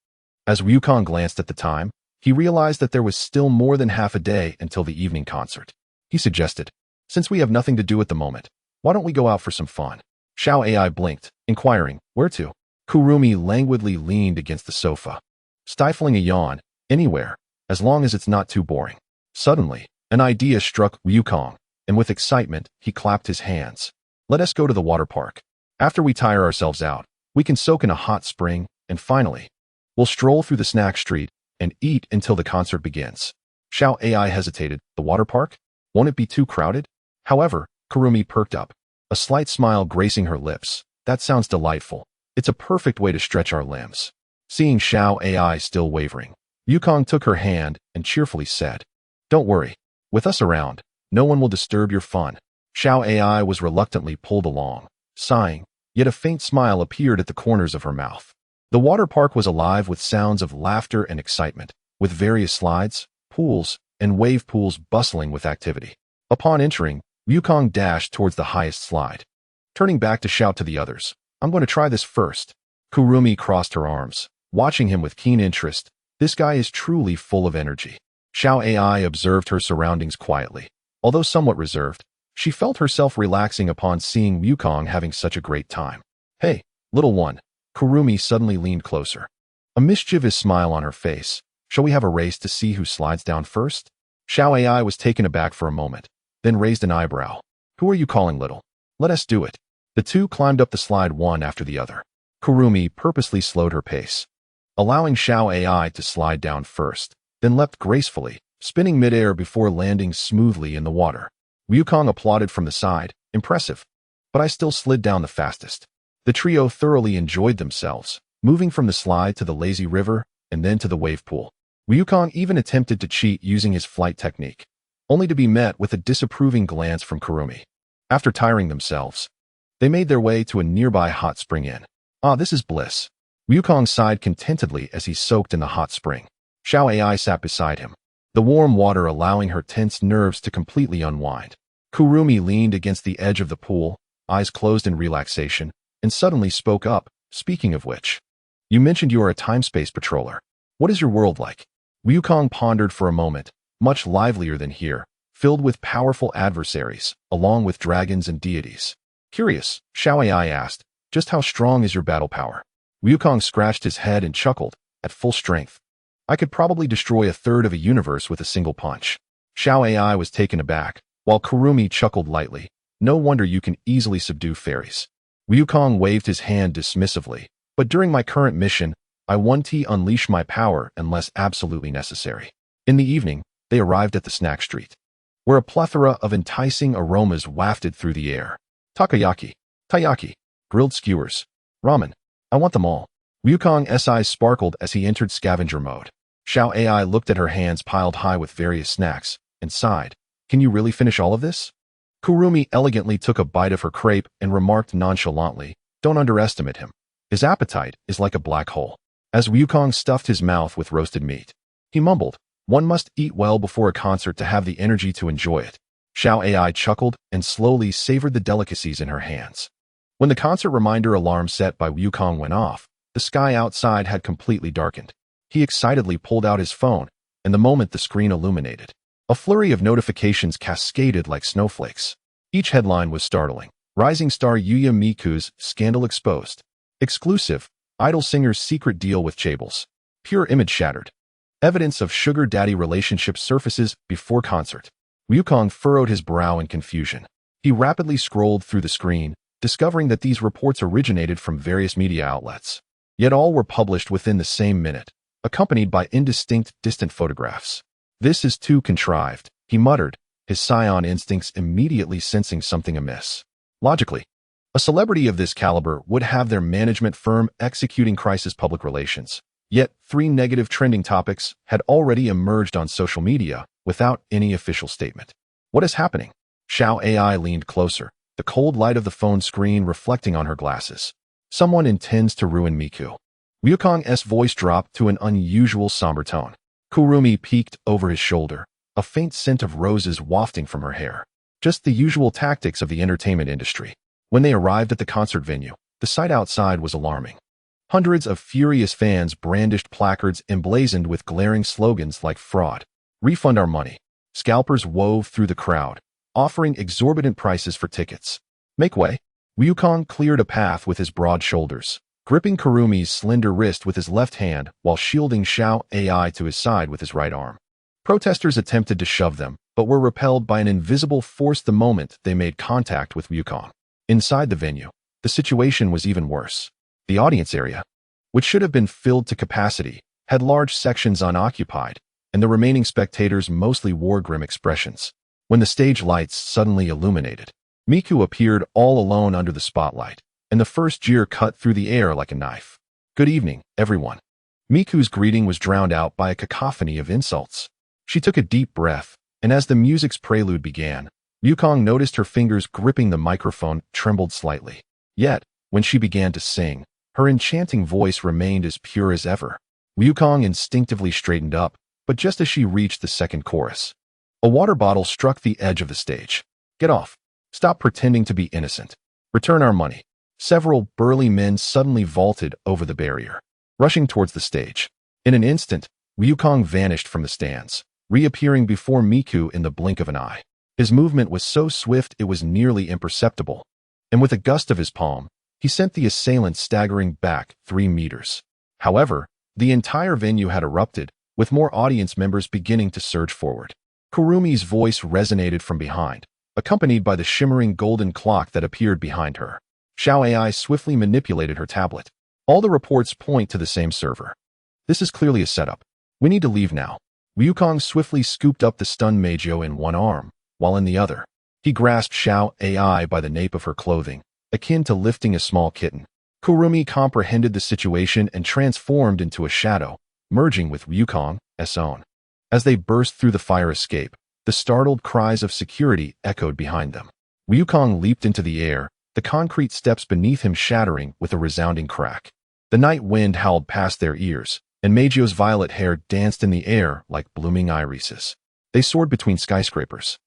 As Wukong glanced at the time, he realized that there was still more than half a day until the evening concert. He suggested, since we have nothing to do at the moment, why don't we go out for some fun? Xiao Ai blinked, inquiring, where to? Kurumi languidly leaned against the sofa, stifling a yawn. Anywhere, as long as it's not too boring. Suddenly, an idea struck Wukong, and with excitement, he clapped his hands. Let us go to the water park. After we tire ourselves out, we can soak in a hot spring, and finally, we'll stroll through the snack street and eat until the concert begins. Xiao Ai hesitated. The water park? Won't it be too crowded? However, Kurumi perked up, a slight smile gracing her lips. That sounds delightful. It's a perfect way to stretch our limbs. Seeing Xiao Ai still wavering, Wukong took her hand and cheerfully said, don't worry. With us around, no one will disturb your fun. Xiao Ai was reluctantly pulled along, sighing, yet a faint smile appeared at the corners of her mouth. The water park was alive with sounds of laughter and excitement, with various slides, pools, and wave pools bustling with activity. Upon entering, Wukong dashed towards the highest slide. Turning back to shout to the others, I'm going to try this first. Kurumi crossed her arms, watching him with keen interest. This guy is truly full of energy. Xiao Ai observed her surroundings quietly. Although somewhat reserved, she felt herself relaxing upon seeing Wukong having such a great time. Hey, little one. Kurumi suddenly leaned closer, a mischievous smile on her face. Shall we have a race to see who slides down first? Xiao Ai was taken aback for a moment, then raised an eyebrow. Who are you calling little? Let us do it. The two climbed up the slide one after the other. Kurumi purposely slowed her pace, allowing Xiao Ai to slide down first, then leapt gracefully, spinning midair before landing smoothly in the water. Wukong applauded from the side. Impressive. But I still slid down the fastest. The trio thoroughly enjoyed themselves, moving from the slide to the lazy river and then to the wave pool. Wukong even attempted to cheat using his flight technique, only to be met with a disapproving glance from Kurumi. After tiring themselves, they made their way to a nearby hot spring inn. Ah, this is bliss. Wukong sighed contentedly as he soaked in the hot spring. Xiao Ai sat beside him, the warm water allowing her tense nerves to completely unwind. Kurumi leaned against the edge of the pool, eyes closed in relaxation, and suddenly spoke up, speaking of which. You mentioned you are a time-space patroller. What is your world like? Wukong pondered for a moment, much livelier than here, filled with powerful adversaries, along with dragons and deities. Curious, Xiao Ai asked, just how strong is your battle power? Wukong scratched his head and chuckled, at full strength. I could probably destroy a third of a universe with a single punch. Xiao Ai was taken aback, while Kurumi chuckled lightly. No wonder you can easily subdue fairies. Wukong waved his hand dismissively, but during my current mission, I won't unleash my power unless absolutely necessary. In the evening, they arrived at the snack street, where a plethora of enticing aromas wafted through the air. Takoyaki, taiyaki, grilled skewers, ramen. I want them all. Wukong's eyes sparkled as he entered scavenger mode. Xiao Ai looked at her hands piled high with various snacks, and sighed. Can you really finish all of this? Kurumi elegantly took a bite of her crepe and remarked nonchalantly, don't underestimate him. His appetite is like a black hole. As Wukong stuffed his mouth with roasted meat, he mumbled, one must eat well before a concert to have the energy to enjoy it. Xiao Ai chuckled and slowly savored the delicacies in her hands. When the concert reminder alarm set by Wukong went off, the sky outside had completely darkened. He excitedly pulled out his phone, and the moment the screen illuminated, a flurry of notifications cascaded like snowflakes. Each headline was startling. Rising star Yuya Miku's scandal exposed. Exclusive. Idol singer's secret deal with Chables. Pure image shattered. Evidence of sugar daddy relationship surfaces before concert. Wukong furrowed his brow in confusion. He rapidly scrolled through the screen, discovering that these reports originated from various media outlets. Yet all were published within the same minute. accompanied by indistinct, distant photographs. "This is too contrived," he muttered, his scion instincts immediately sensing something amiss. Logically, a celebrity of this caliber would have their management firm executing crisis public relations. Yet, 3 negative trending topics had already emerged on social media without any official statement. What is happening? Xiao AI leaned closer, the cold light of the phone screen reflecting on her glasses. Someone intends to ruin Miku. Ryukong's voice dropped to an unusual somber tone. Kurumi peeked over his shoulder, a faint scent of roses wafting from her hair. Just the usual tactics of the entertainment industry. When they arrived at the concert venue, the sight outside was alarming. Hundreds of furious fans brandished placards emblazoned with glaring slogans like "Fraud," "Refund our money." Scalpers wove through the crowd, offering exorbitant prices for tickets. "Make way." Ryukong cleared a path with his broad shoulders, gripping Kurumi's slender wrist with his left hand while shielding Xiao AI to his side with his right arm. Protesters attempted to shove them, but were repelled by an invisible force the moment they made contact with Ryukong. Inside the venue, the situation was even worse. The audience area, which should have been filled to capacity, had large sections unoccupied, and the remaining spectators mostly wore grim expressions. When the stage lights suddenly illuminated, Miku appeared all alone under the spotlight, and the first jeer cut through the air like a knife. "Good evening, everyone." Miku's greeting was drowned out by a cacophony of insults. She took a deep breath, and as the music's prelude began, Ryukong noticed her fingers gripping the microphone trembled slightly. Yet, when she began to sing, her enchanting voice remained as pure as ever. Ryukong instinctively straightened up, but just as she reached the second chorus, a water bottle struck the edge of the stage. "Get off. Stop pretending to be innocent. Return our money." Several burly men suddenly vaulted over the barrier, rushing towards the stage. In an instant, Ryukong vanished from the stands, reappearing before Miku in the blink of an eye. His movement was so swift it was nearly imperceptible, and with a gust of his palm, he sent the assailant staggering back 3 meters. However, the entire venue had erupted, with more audience members beginning to surge forward. Kurumi's voice resonated from behind, accompanied by the shimmering golden clock that appeared behind her. Xiao AI swiftly manipulated her tablet. All the reports point to the same server. "This is clearly a setup. We need to leave now." Ryukong swiftly scooped up the stunned Meijio in one arm, while in the other, he grasped Xiao AI by the nape of her clothing, akin to lifting a small kitten. Kurumi comprehended the situation and transformed into a shadow, merging with Ryukong's own. As they burst through the fire escape, the startled cries of security echoed behind them. Ryukong leaped into the air, the concrete steps beneath him shattering with a resounding crack. The night wind howled past their ears, and Meijio's violet hair danced in the air like blooming irises. They soared between skyscrapers,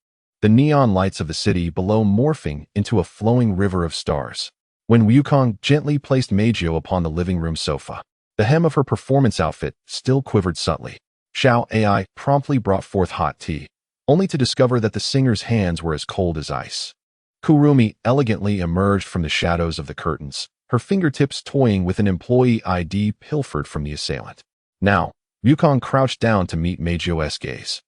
the neon lights of the city below morphing into a flowing river of stars. When Ryukong gently placed Meijio upon the living room sofa, the hem of her performance outfit still quivered subtly. Xiao AI promptly brought forth hot tea, only to discover that the singer's hands were as cold as ice. Kurumi elegantly emerged from the shadows of the curtains, her fingertips toying with an employee ID pilfered from the assailant. Now, Ryukong crouched down to meet Meijio's gaze,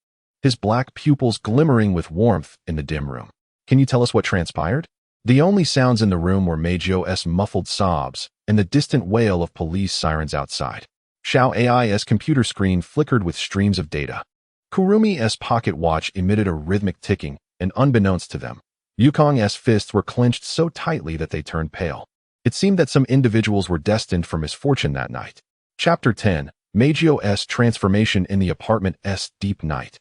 his black pupils glimmering with warmth in the dim room. "Can you tell us what transpired?" The only sounds in the room were Meijio's muffled sobs and the distant wail of police sirens outside. Xiao AI's computer screen flickered with streams of data. Kurumi's pocket watch emitted a rhythmic ticking, and unbeknownst to them, Ryukong's fists were clenched so tightly that they turned pale. It seemed that some individuals were destined for misfortune that night. Chapter 10. Meijio's transformation in the apartment's deep night.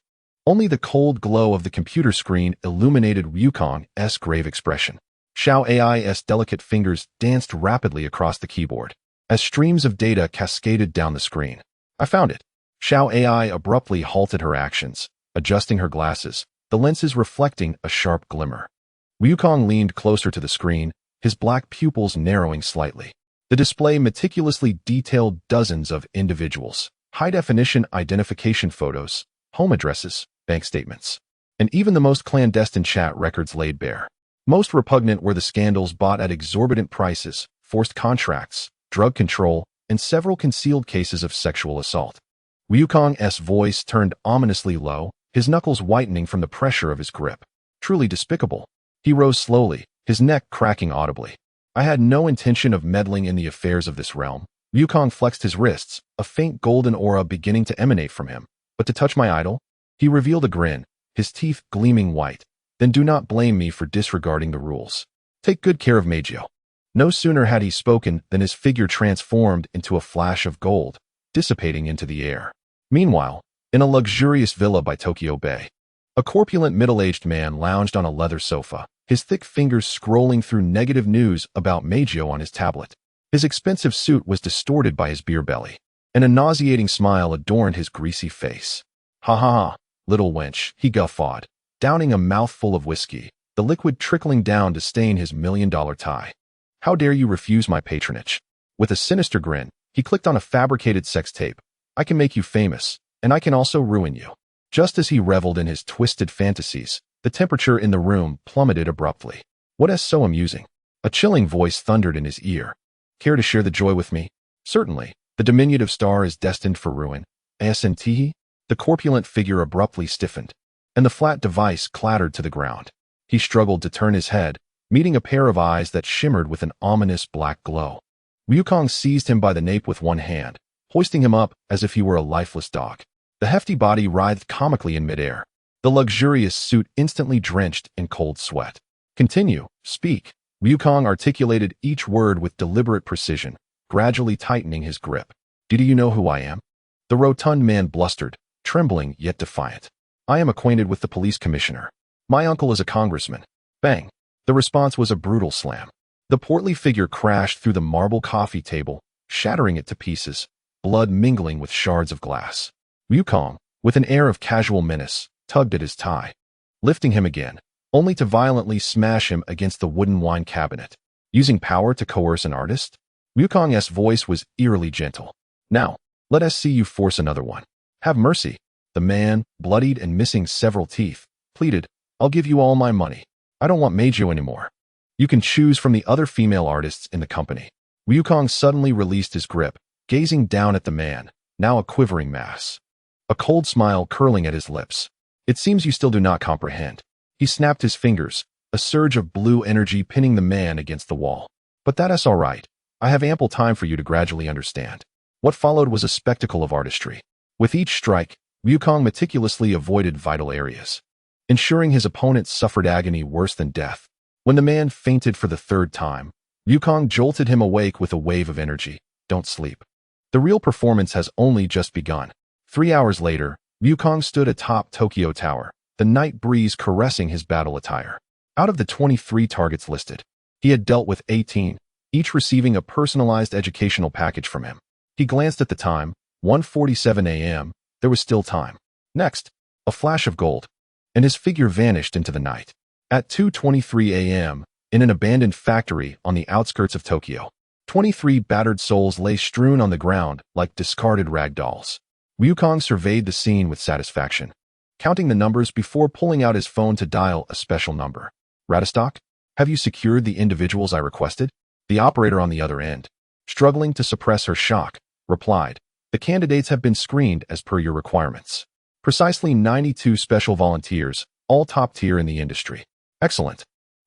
Only the cold glow of the computer screen illuminated Ryukong's grave expression. Xiao AI's delicate fingers danced rapidly across the keyboard, as streams of data cascaded down the screen. "I found it." Xiao AI abruptly halted her actions, adjusting her glasses, the lenses reflecting a sharp glimmer. Ryukong leaned closer to the screen, his black pupils narrowing slightly. The display meticulously detailed dozens of individuals, high-definition identification photos, home addresses, bank statements, and even the most clandestine chat records laid bare. Most repugnant were the scandals bought at exorbitant prices, forced contracts, drug control, and several concealed cases of sexual assault. Ryukong's voice turned ominously low, his knuckles whitening from the pressure of his grip. Truly despicable. He rose slowly, his neck cracking audibly. "I had no intention of meddling in the affairs of this realm, Wukong flexed his wrists, a faint golden aura beginning to emanate from him. But to touch my idol? He revealed a grin, his teeth gleaming white. Then do not blame me for disregarding the rules. Take good care of Meijio. No sooner had he spoken than his figure transformed into a flash of gold, dissipating into the air. Meanwhile, in a luxurious villa by Tokyo Bay, a corpulent middle-aged man lounged on a leather sofa, his thick fingers scrolling through negative news about Meijio on his tablet. His expensive suit was distorted by his beer belly, and a nauseating smile adorned his greasy face. Ha ha ha, little wench, he guffawed, downing a mouthful of whiskey, the liquid trickling down to stain his $1,000,000 tie. How dare you refuse my patronage? With a sinister grin, he clicked on a fabricated sex tape. I can make you famous, and I can also ruin you. Just as he reveled in his twisted fantasies, the temperature in the room plummeted abruptly. What is so amusing? A chilling voice thundered in his ear. Care to share the joy with me? Certainly. The diminutive star is destined for ruin. Asnt? The corpulent figure abruptly stiffened, and the flat device clattered to the ground. He struggled to turn his head, meeting a pair of eyes that shimmered with an ominous black glow. Wukong seized him by the nape with one hand, hoisting him up as if he were a lifeless dog. The hefty body writhed comically in midair, the luxurious suit instantly drenched in cold sweat. Continue, speak. Wukong articulated each word with deliberate precision, gradually tightening his grip. Do you know who I am? The rotund man blustered, trembling yet defiant. I am acquainted with the police commissioner. My uncle is a congressman. Bang. The response was a brutal slam. The portly figure crashed through the marble coffee table, shattering it to pieces, blood mingling with shards of glass. Wukong, with an air of casual menace, tugged at his tie, lifting him again, only to violently smash him against the wooden wine cabinet. Using power to coerce an artist? Wukong's voice was eerily gentle. Now, let us see you force another one. Have mercy. The man, bloodied and missing several teeth, pleaded, I'll give you all my money. I don't want Meijio anymore. You can choose from the other female artists in the company. Wukong suddenly released his grip, gazing down at the man, now a quivering mass. A cold smile curling at his lips. It seems you still do not comprehend. He snapped his fingers, a surge of blue energy pinning the man against the wall. But that is all right. I have ample time for you to gradually understand. What followed was a spectacle of artistry. With each strike, Wukong meticulously avoided vital areas, ensuring his opponent suffered agony worse than death. When the man fainted for the third time, Wukong jolted him awake with a wave of energy. Don't sleep. The real performance has only just begun. 3 hours later, Wukong stood atop Tokyo Tower, the night breeze caressing his battle attire. Out of the 23 targets listed, he had dealt with 18, each receiving a personalized educational package from him. He glanced at the time, 1:47 a.m., there was still time. Next, a flash of gold, and his figure vanished into the night. At 2:23 a.m., in an abandoned factory on the outskirts of Tokyo, 23 battered souls lay strewn on the ground like discarded rag dolls. Wukong surveyed the scene with satisfaction, counting the numbers before pulling out his phone to dial a special number. Ratastock, have you secured the individuals I requested? The operator on the other end, struggling to suppress her shock, replied, the candidates have been screened as per your requirements. Precisely 92 special volunteers, all top tier in the industry. Excellent.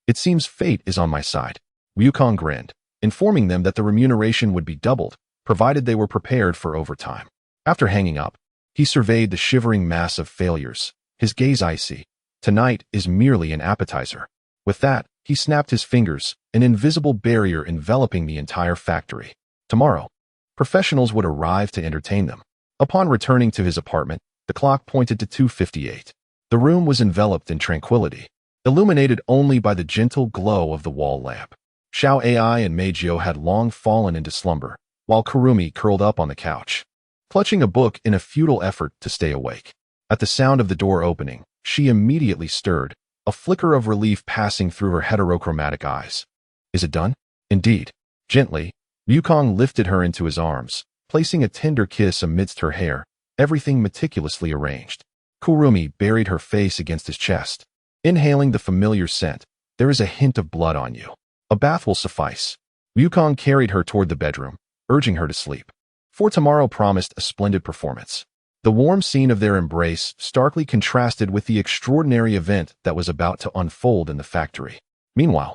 It seems fate is on my side. Wukong grinned, informing them that the remuneration would be doubled, provided they were prepared for overtime. After hanging up, he surveyed the shivering mass of failures, his gaze icy. Tonight is merely an appetizer. With that, he snapped his fingers, an invisible barrier enveloping the entire factory. Tomorrow, professionals would arrive to entertain them. Upon returning to his apartment, the clock pointed to 2:58. The room was enveloped in tranquility, illuminated only by the gentle glow of the wall lamp. Xiao Ai and Meijio had long fallen into slumber, while Kurumi curled up on the couch, clutching a book in a futile effort to stay awake. At the sound of the door opening, she immediately stirred, a flicker of relief passing through her heterochromatic eyes. Is it done? Indeed. Gently, Wukong lifted her into his arms, placing a tender kiss amidst her hair, everything meticulously arranged. Kurumi buried her face against his chest. Inhaling the familiar scent, there is a hint of blood on you. A bath will suffice. Wukong carried her toward the bedroom, urging her to sleep. For tomorrow promised a splendid performance. The warm scene of their embrace starkly contrasted with the extraordinary event that was about to unfold in the factory. Meanwhile,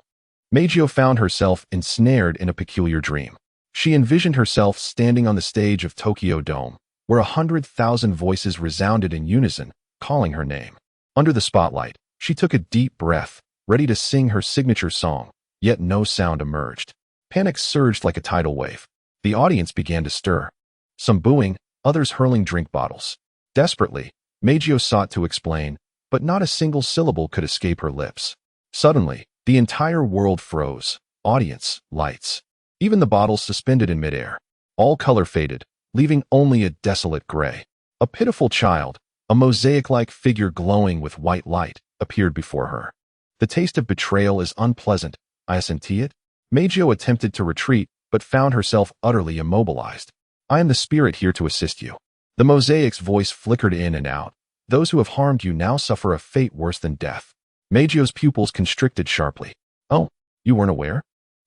Meijio found herself ensnared in a peculiar dream. She envisioned herself standing on the stage of Tokyo Dome, where 100,000 voices resounded in unison, calling her name. Under the spotlight, she took a deep breath, ready to sing her signature song, yet no sound emerged. Panic surged like a tidal wave. The audience began to stir. Some booing, others hurling drink bottles. Desperately, Meijio sought to explain, but not a single syllable could escape her lips. Suddenly, the entire world froze. Audience, lights. Even the bottles suspended in midair. All color faded, leaving only a desolate gray. A pitiful child, a mosaic-like figure glowing with white light, appeared before her. The taste of betrayal is unpleasant, I assenti it? Meijio attempted to retreat, but found herself utterly immobilized. I am the spirit here to assist you. The mosaic's voice flickered in and out. Those who have harmed you now suffer a fate worse than death. Meijio's pupils constricted sharply. Oh, you weren't aware?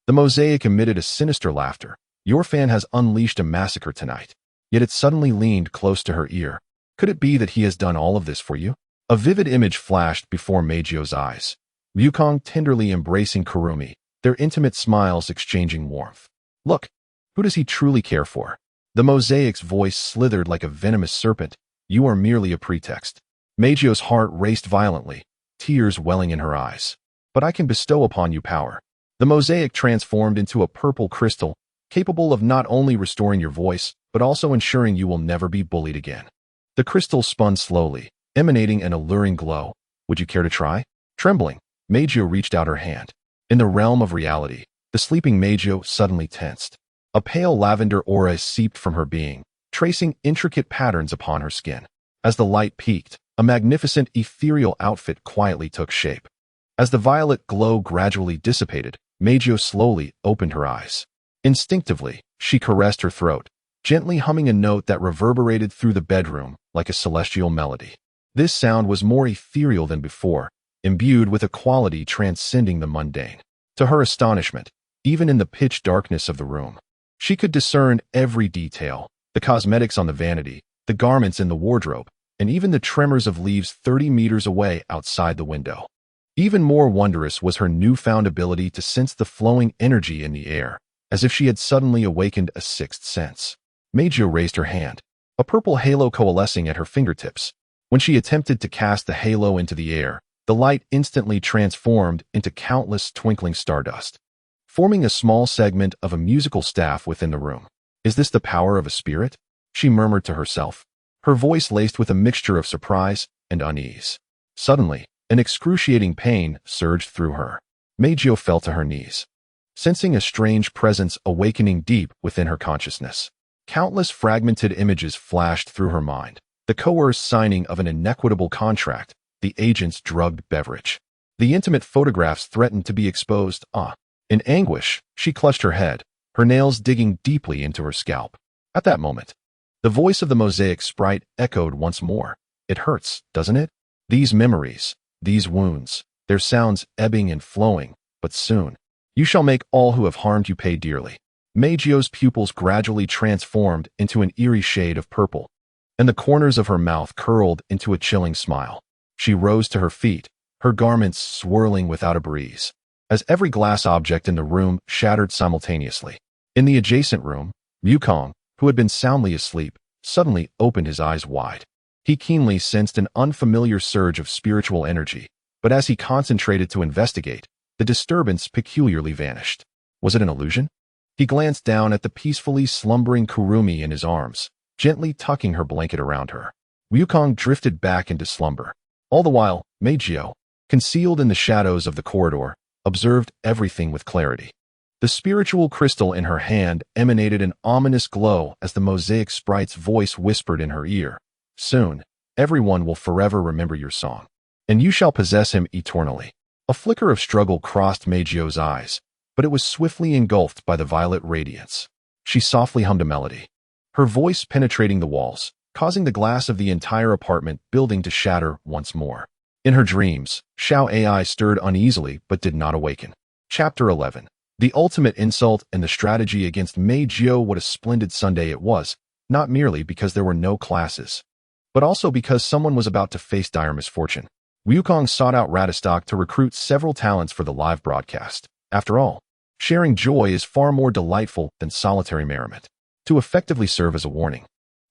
The mosaic emitted a sinister laughter. Your fan has unleashed a massacre tonight. Yet it suddenly leaned close to her ear. Could it be that he has done all of this for you? A vivid image flashed before Meijio's eyes. Ryukong tenderly embracing Kurumi, their intimate smiles exchanging warmth. Look, who does he truly care for? The mosaic's voice slithered like a venomous serpent. You are merely a pretext. Meijio's heart raced violently, tears welling in her eyes. But I can bestow upon you power. The mosaic transformed into a purple crystal, capable of not only restoring your voice, but also ensuring you will never be bullied again. The crystal spun slowly, emanating an alluring glow. Would you care to try? Trembling, Meijio reached out her hand. In the realm of reality, the sleeping Meijio suddenly tensed. A pale lavender aura seeped from her being, tracing intricate patterns upon her skin. As the light peaked, a magnificent ethereal outfit quietly took shape. As the violet glow gradually dissipated, Meijio slowly opened her eyes. Instinctively, she caressed her throat, gently humming a note that reverberated through the bedroom like a celestial melody. This sound was more ethereal than before, imbued with a quality transcending the mundane. To her astonishment, even in the pitch darkness of the room, she could discern every detail, the cosmetics on the vanity, the garments in the wardrobe, and even the tremors of leaves 30 meters away outside the window. Even more wondrous was her newfound ability to sense the flowing energy in the air, as if she had suddenly awakened a sixth sense. Meijio raised her hand, a purple halo coalescing at her fingertips. When she attempted to cast the halo into the air, the light instantly transformed into countless twinkling stardust, forming a small segment of a musical staff within the room. Is this the power of a spirit? She murmured to herself, her voice laced with a mixture of surprise and unease. Suddenly, an excruciating pain surged through her. Meijio fell to her knees, sensing a strange presence awakening deep within her consciousness. Countless fragmented images flashed through her mind. The coerced signing of an inequitable contract, the agent's drugged beverage. The intimate photographs threatened to be exposed. In anguish, she clutched her head, her nails digging deeply into her scalp. At that moment, the voice of the mosaic sprite echoed once more. It hurts, doesn't it? These memories, these wounds, their sounds ebbing and flowing, but soon, you shall make all who have harmed you pay dearly. Meijio's pupils gradually transformed into an eerie shade of purple, and the corners of her mouth curled into a chilling smile. She rose to her feet, her garments swirling without a breeze, as every glass object in the room shattered simultaneously. In the adjacent room, Ryukong, who had been soundly asleep, suddenly opened his eyes wide. He keenly sensed an unfamiliar surge of spiritual energy, but as he concentrated to investigate, the disturbance peculiarly vanished. Was it an illusion? He glanced down at the peacefully slumbering Kurumi in his arms, gently tucking her blanket around her. Ryukong drifted back into slumber. All the while, Meijio, concealed in the shadows of the corridor, observed everything with clarity. The spiritual crystal in her hand emanated an ominous glow as the mosaic sprite's voice whispered in her ear. Soon, everyone will forever remember your song, and you shall possess him eternally. A flicker of struggle crossed Meijio's eyes, but it was swiftly engulfed by the violet radiance. She softly hummed a melody, her voice penetrating the walls, causing the glass of the entire apartment building to shatter once more. In her dreams, Xiao AI stirred uneasily but did not awaken. Chapter 11. The ultimate insult and the strategy against Meijio. What a splendid Sunday it was, not merely because there were no classes, but also because someone was about to face dire misfortune. Ryukong sought out Ratastock to recruit several talents for the live broadcast. After all, Sharing joy is far more delightful than solitary merriment. To effectively serve as a warning,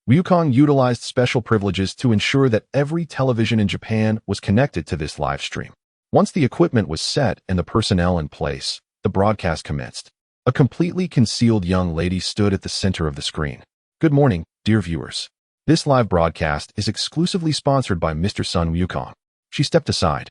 Ryukong utilized special privileges to ensure that every television in Japan was connected to this live stream. Once the equipment was set and the personnel in place, the broadcast commenced. A completely concealed young lady stood at the center of the screen. Good morning, dear viewers. This live broadcast is exclusively sponsored by Mr. Sun Ryukong. She stepped aside,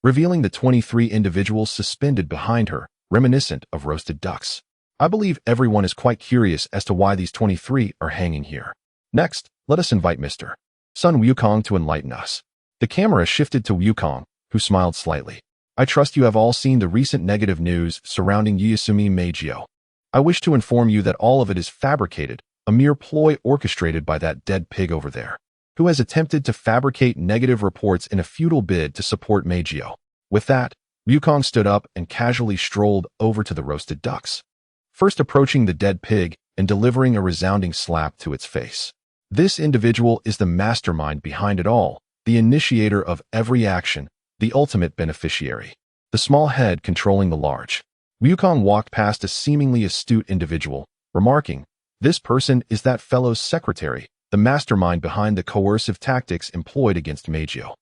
revealing the 23 individuals suspended behind her, reminiscent of roasted ducks. I believe everyone is quite curious as to why these 23 are hanging here. Next, let us invite Mr. Sun Ryukong to enlighten us. The camera shifted to Ryukong, who smiled slightly. I trust you have all seen the recent negative news surrounding Yasumi Meijio. I wish to inform you that all of it is fabricated, a mere ploy orchestrated by that dead pig over there, who has attempted to fabricate negative reports in a futile bid to support Meijio. With that, Ryukong stood up and casually strolled over to the roasted ducks, first approaching the dead pig and delivering a resounding slap to its face. This individual is the mastermind behind it all, the initiator of every action, the ultimate beneficiary. The small head controlling the large. Ryukong walked past a seemingly astute individual, remarking, "This person is that fellow's secretary, the mastermind behind the coercive tactics employed against Meijio.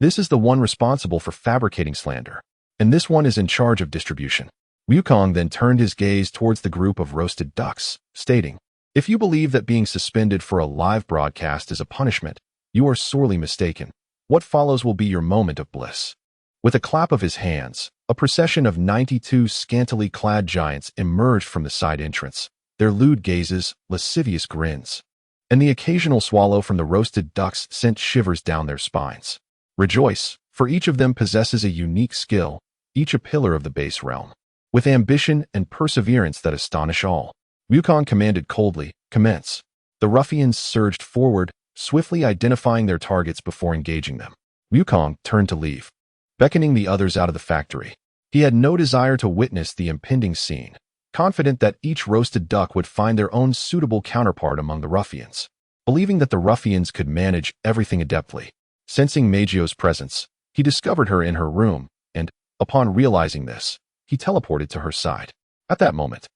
This is the one responsible for fabricating slander, and this one is in charge of distribution." Ryukong then turned his gaze towards the group of roasted ducks, stating, "If you believe that being suspended for a live broadcast is a punishment, you are sorely mistaken. What follows will be your moment of bliss." With a clap of his hands, a procession of 92 scantily clad giants emerged from the side entrance, their lewd gazes, lascivious grins, and the occasional swallow from the roasted ducks sent shivers down their spines. Rejoice, for each of them possesses a unique skill, each a pillar of the base realm, with ambition and perseverance that astonish all. Ryukong commanded coldly, "Commence." The ruffians surged forward, swiftly identifying their targets before engaging them. Ryukong turned to leave, beckoning the others out of the factory. He had no desire to witness the impending scene, confident that each roasted duck would find their own suitable counterpart among the ruffians. Believing that the ruffians could manage everything adeptly, sensing Meijio's presence, he discovered her in her room, and, upon realizing this, he teleported to her side. At that moment,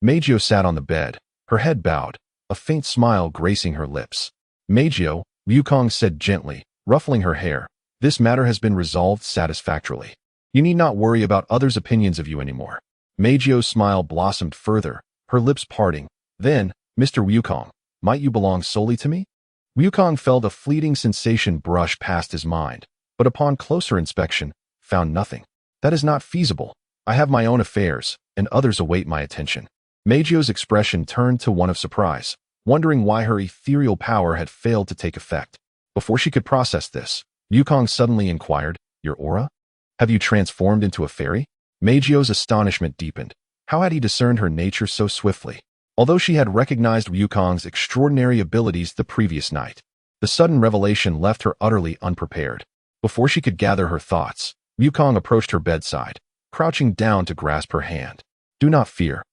Meijio sat on the bed, her head bowed, a faint smile gracing her lips. "Meijio," Ryukong said gently, ruffling her hair, "this matter has been resolved satisfactorily. You need not worry about others' opinions of you anymore." Meijio's smile blossomed further, her lips parting. "Then, Mr. Ryukong, might you belong solely to me?" Ryukong felt a fleeting sensation brush past his mind, but upon closer inspection, found nothing. "That is not feasible. I have my own affairs, and others await my attention." Meijio's expression turned to one of surprise, wondering why her ethereal power had failed to take effect. Before she could process this, Ryukong suddenly inquired, "Your aura? Have you transformed into a fairy?" Meijio's astonishment deepened. How had he discerned her nature so swiftly? Although she had recognized Ryukong's extraordinary abilities the previous night, the sudden revelation left her utterly unprepared. Before she could gather her thoughts, Ryukong approached her bedside, crouching down to grasp her hand. "Do not fear.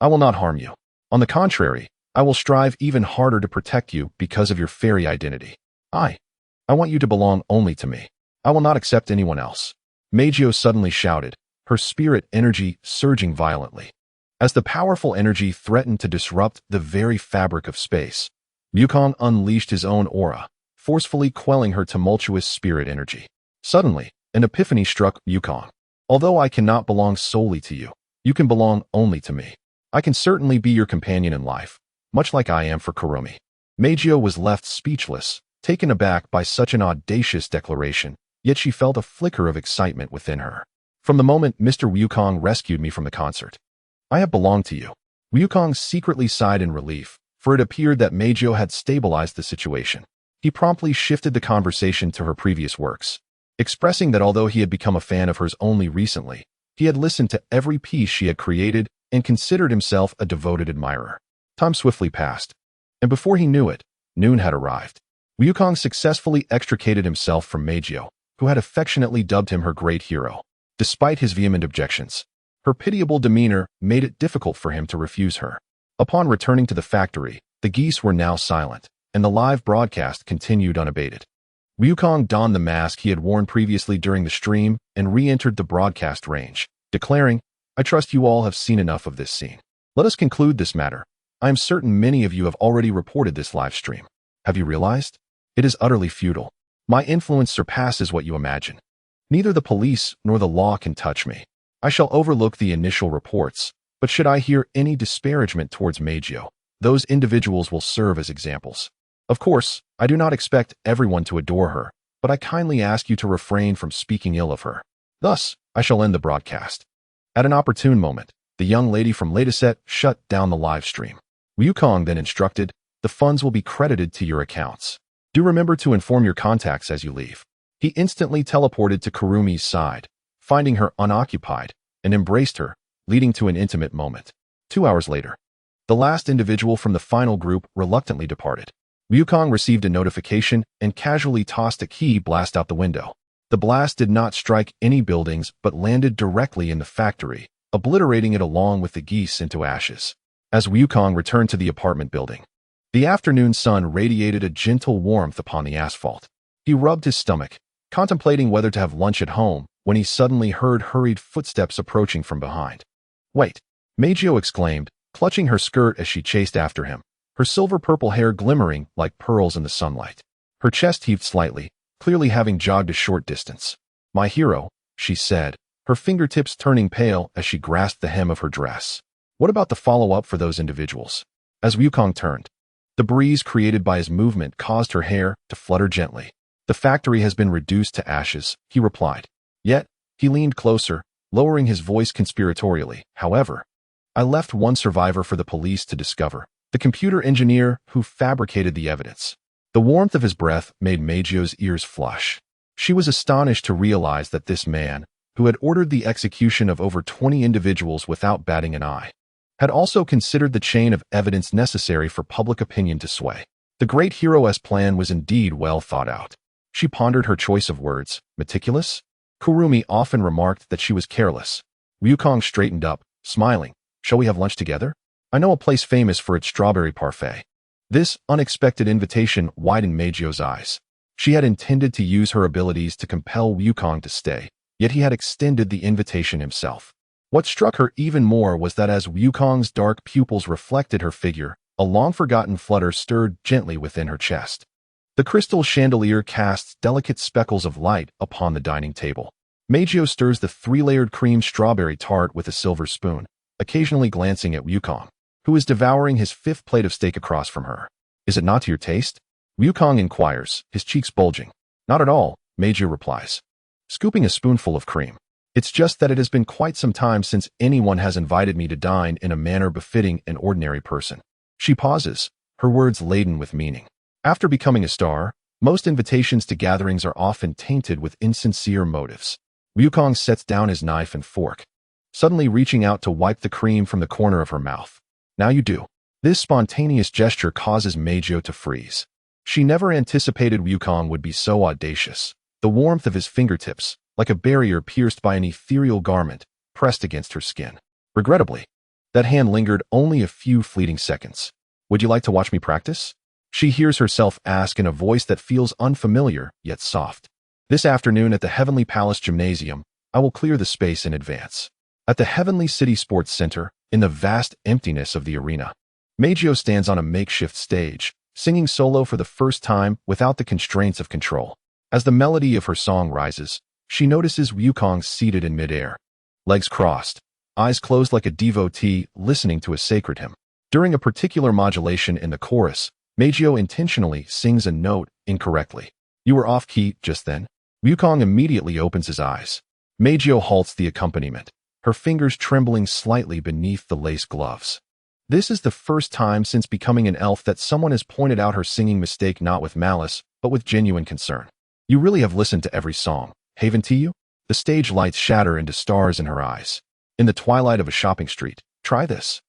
I will not harm you. On the contrary, I will strive even harder to protect you because of your fairy identity. I want you to belong only to me. I will not accept anyone else." Meijio suddenly shouted, her spirit energy surging violently. As the powerful energy threatened to disrupt the very fabric of space, Ryukong unleashed his own aura, forcefully quelling her tumultuous spirit energy. Suddenly, an epiphany struck Ryukong. "Although I cannot belong solely to you, you can belong only to me. I can certainly be your companion in life, much like I am for Kurumi." Meijio was left speechless, taken aback by such an audacious declaration, yet she felt a flicker of excitement within her. "From the moment Mr. Ryukong rescued me from the concert, I have belonged to you." Ryukong secretly sighed in relief, for it appeared that Meijio had stabilized the situation. He promptly shifted the conversation to her previous works, expressing that although he had become a fan of hers only recently, he had listened to every piece she had created and considered himself a devoted admirer. Time swiftly passed, and before he knew it, noon had arrived. Ryukong successfully extricated himself from Meijio, who had affectionately dubbed him her great hero. Despite his vehement objections, her pitiable demeanor made it difficult for him to refuse her. Upon returning to the factory, the geese were now silent, and the live broadcast continued unabated. Ryukong donned the mask he had worn previously during the stream and re-entered the broadcast range, declaring, I trust you all have seen enough of this scene. Let us conclude this matter. I am certain many of you have already reported this live stream. Have you realized? It is utterly futile. My influence surpasses what you imagine. Neither the police nor the law can touch me. I shall overlook the initial reports, but should I hear any disparagement towards Meijio, those individuals will serve as examples. Of course, I do not expect everyone to adore her, but I kindly ask you to refrain from speaking ill of her. Thus, I shall end the broadcast. At an opportune moment, the young lady from Lataset shut down the live stream. Wukong then instructed, the funds will be credited to your accounts. Do remember to inform your contacts as you leave. He instantly teleported to Kurumi's side, finding her unoccupied, and embraced her, leading to an intimate moment. 2 hours later, the last individual from the final group reluctantly departed. Wukong received a notification and casually tossed a key blast out the window. The blast did not strike any buildings but landed directly in the factory, obliterating it along with the geese into ashes. As Wukong returned to the apartment building, the afternoon sun radiated a gentle warmth upon the asphalt. He rubbed his stomach, contemplating whether to have lunch at home, when he suddenly heard hurried footsteps approaching from behind. Wait! Meijio exclaimed, clutching her skirt as she chased after him, her silver-purple hair glimmering like pearls in the sunlight. Her chest heaved slightly, clearly having jogged a short distance. My hero, she said, her fingertips turning pale as she grasped the hem of her dress. What about the follow-up for those individuals? As Wukong turned, the breeze created by his movement caused her hair to flutter gently. The factory has been reduced to ashes, he replied. Yet, he leaned closer, lowering his voice conspiratorially. However, I left one survivor for the police to discover, the computer engineer who fabricated the evidence. The warmth of his breath made Meijio's ears flush. She was astonished to realize that this man, who had ordered the execution of over 20 individuals without batting an eye, had also considered the chain of evidence necessary for public opinion to sway. The great hero's plan was indeed well thought out. She pondered her choice of words. Meticulous? Kurumi often remarked that she was careless. Wukong straightened up, smiling. Shall we have lunch together? I know a place famous for its strawberry parfait. This unexpected invitation widened Meijio's eyes. She had intended to use her abilities to compel Wukong to stay, yet he had extended the invitation himself. What struck her even more was that as Wukong's dark pupils reflected her figure, a long-forgotten flutter stirred gently within her chest. The crystal chandelier casts delicate speckles of light upon the dining table. Meijio stirs the 3-layered cream strawberry tart with a silver spoon, occasionally glancing at Wukong, who is devouring his 5th plate of steak across from her. Is it not to your taste? Wukong inquires, his cheeks bulging. Not at all, Meijio replies, scooping a spoonful of cream. It's just that it has been quite some time since anyone has invited me to dine in a manner befitting an ordinary person. She pauses, her words laden with meaning. After becoming a star, most invitations to gatherings are often tainted with insincere motives. Wukong sets down his knife and fork, suddenly reaching out to wipe the cream from the corner of her mouth. Now you do. This spontaneous gesture causes Meijio to freeze. She never anticipated Wukong would be so audacious. The warmth of his fingertips, like a barrier pierced by an ethereal garment, pressed against her skin. Regrettably, that hand lingered only a few fleeting seconds. Would you like to watch me practice? She hears herself ask in a voice that feels unfamiliar, yet soft. This afternoon at the Heavenly Palace Gymnasium, I will clear the space in advance. At the Heavenly City Sports Center, in the vast emptiness of the arena, Meijio stands on a makeshift stage, singing solo for the first time without the constraints of control. As the melody of her song rises, she notices Wukong seated in midair, legs crossed, eyes closed like a devotee listening to a sacred hymn. During a particular modulation in the chorus, Meijio intentionally sings a note incorrectly. You were off-key just then. Wukong immediately opens his eyes. Meijio halts the accompaniment, her fingers trembling slightly beneath the lace gloves. This is the first time since becoming an elf that someone has pointed out her singing mistake not with malice, but with genuine concern. You really have listened to every song, haven't you? The stage lights shatter into stars in her eyes. In the twilight of a shopping street, try this.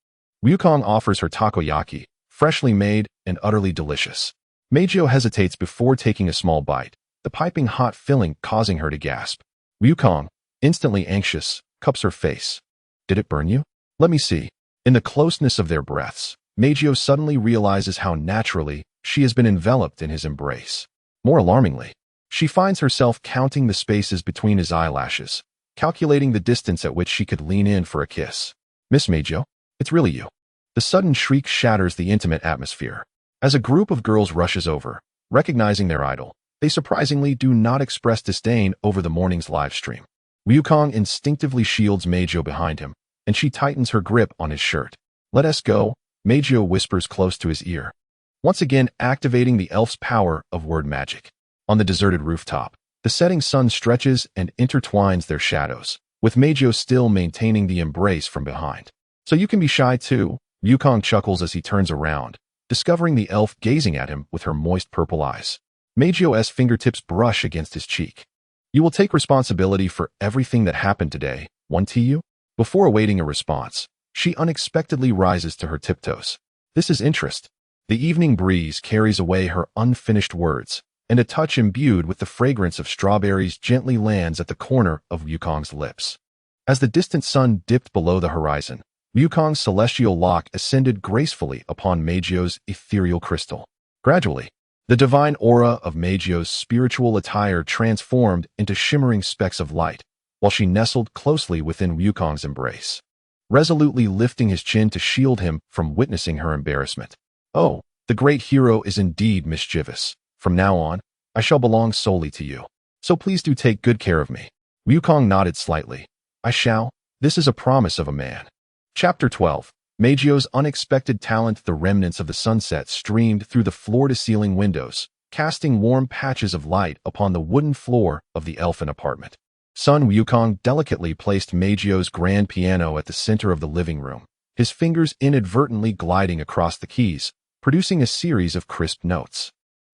Wukong offers her takoyaki, freshly made and utterly delicious. Meijio hesitates before taking a small bite, the piping hot filling causing her to gasp. Wukong, instantly anxious, cups her face. Did it burn you? Let me see. In the closeness of their breaths, Meijio suddenly realizes how naturally she has been enveloped in his embrace. More alarmingly, she finds herself counting the spaces between his eyelashes, calculating the distance at which she could lean in for a kiss. Miss Meijyo, it's really you. The sudden shriek shatters the intimate atmosphere. As a group of girls rushes over, recognizing their idol, they surprisingly do not express disdain over the morning's live stream. Wukong instinctively shields Meijyo behind him, and she tightens her grip on his shirt. Let us go, Meijyo whispers close to his ear, once again activating the elf's power of word magic. On the deserted rooftop, the setting sun stretches and intertwines their shadows, with Meijyo still maintaining the embrace from behind. So you can be shy too, Wukong chuckles as he turns around, discovering the elf gazing at him with her moist purple eyes. Meijyo's fingertips brush against his cheek. You will take responsibility for everything that happened today, won't you? Before awaiting a response, she unexpectedly rises to her tiptoes. This is interest. The evening breeze carries away her unfinished words, and a touch imbued with the fragrance of strawberries gently lands at the corner of Wukong's lips. As the distant sun dipped below the horizon, Wukong's celestial lock ascended gracefully upon Meijyo's ethereal crystal. Gradually, the divine aura of Meijyo's spiritual attire transformed into shimmering specks of light, while she nestled closely within Wukong's embrace, resolutely lifting his chin to shield him from witnessing her embarrassment. Oh, the great hero is indeed mischievous. From now on, I shall belong solely to you. So please do take good care of me. Wukong nodded slightly. I shall. This is a promise of a man. Chapter 12. Meijyo's unexpected talent. The remnants of the sunset streamed through the floor-to-ceiling windows, casting warm patches of light upon the wooden floor of the elfin apartment. Son Wukong delicately placed Meijyo's grand piano at the center of the living room, his fingers inadvertently gliding across the keys, producing a series of crisp notes.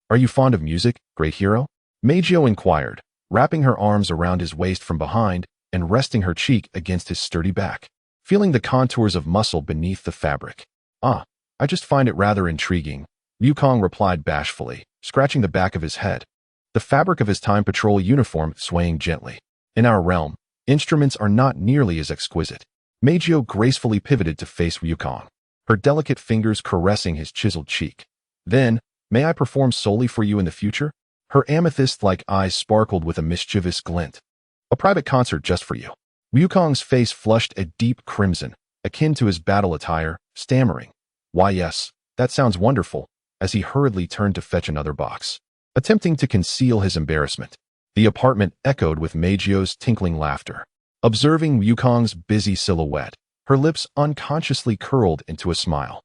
Are you fond of music, great hero? Meijyo inquired, wrapping her arms around his waist from behind and resting her cheek against his sturdy back, feeling the contours of muscle beneath the fabric. I just find it rather intriguing, Wukong replied bashfully, scratching the back of his head, the fabric of his time patrol uniform swaying gently. In our realm, instruments are not nearly as exquisite. Meijyo gracefully pivoted to face Wukong, her delicate fingers caressing his chiseled cheek. Then, may I perform solely for you in the future? Her amethyst-like eyes sparkled with a mischievous glint. A private concert just for you. Wukong's face flushed a deep crimson, akin to his battle attire, stammering, Why yes, that sounds wonderful, as he hurriedly turned to fetch another box. Attempting to conceal his embarrassment, the apartment echoed with Meijyo's tinkling laughter. Observing Wukong's busy silhouette, her lips unconsciously curled into a smile.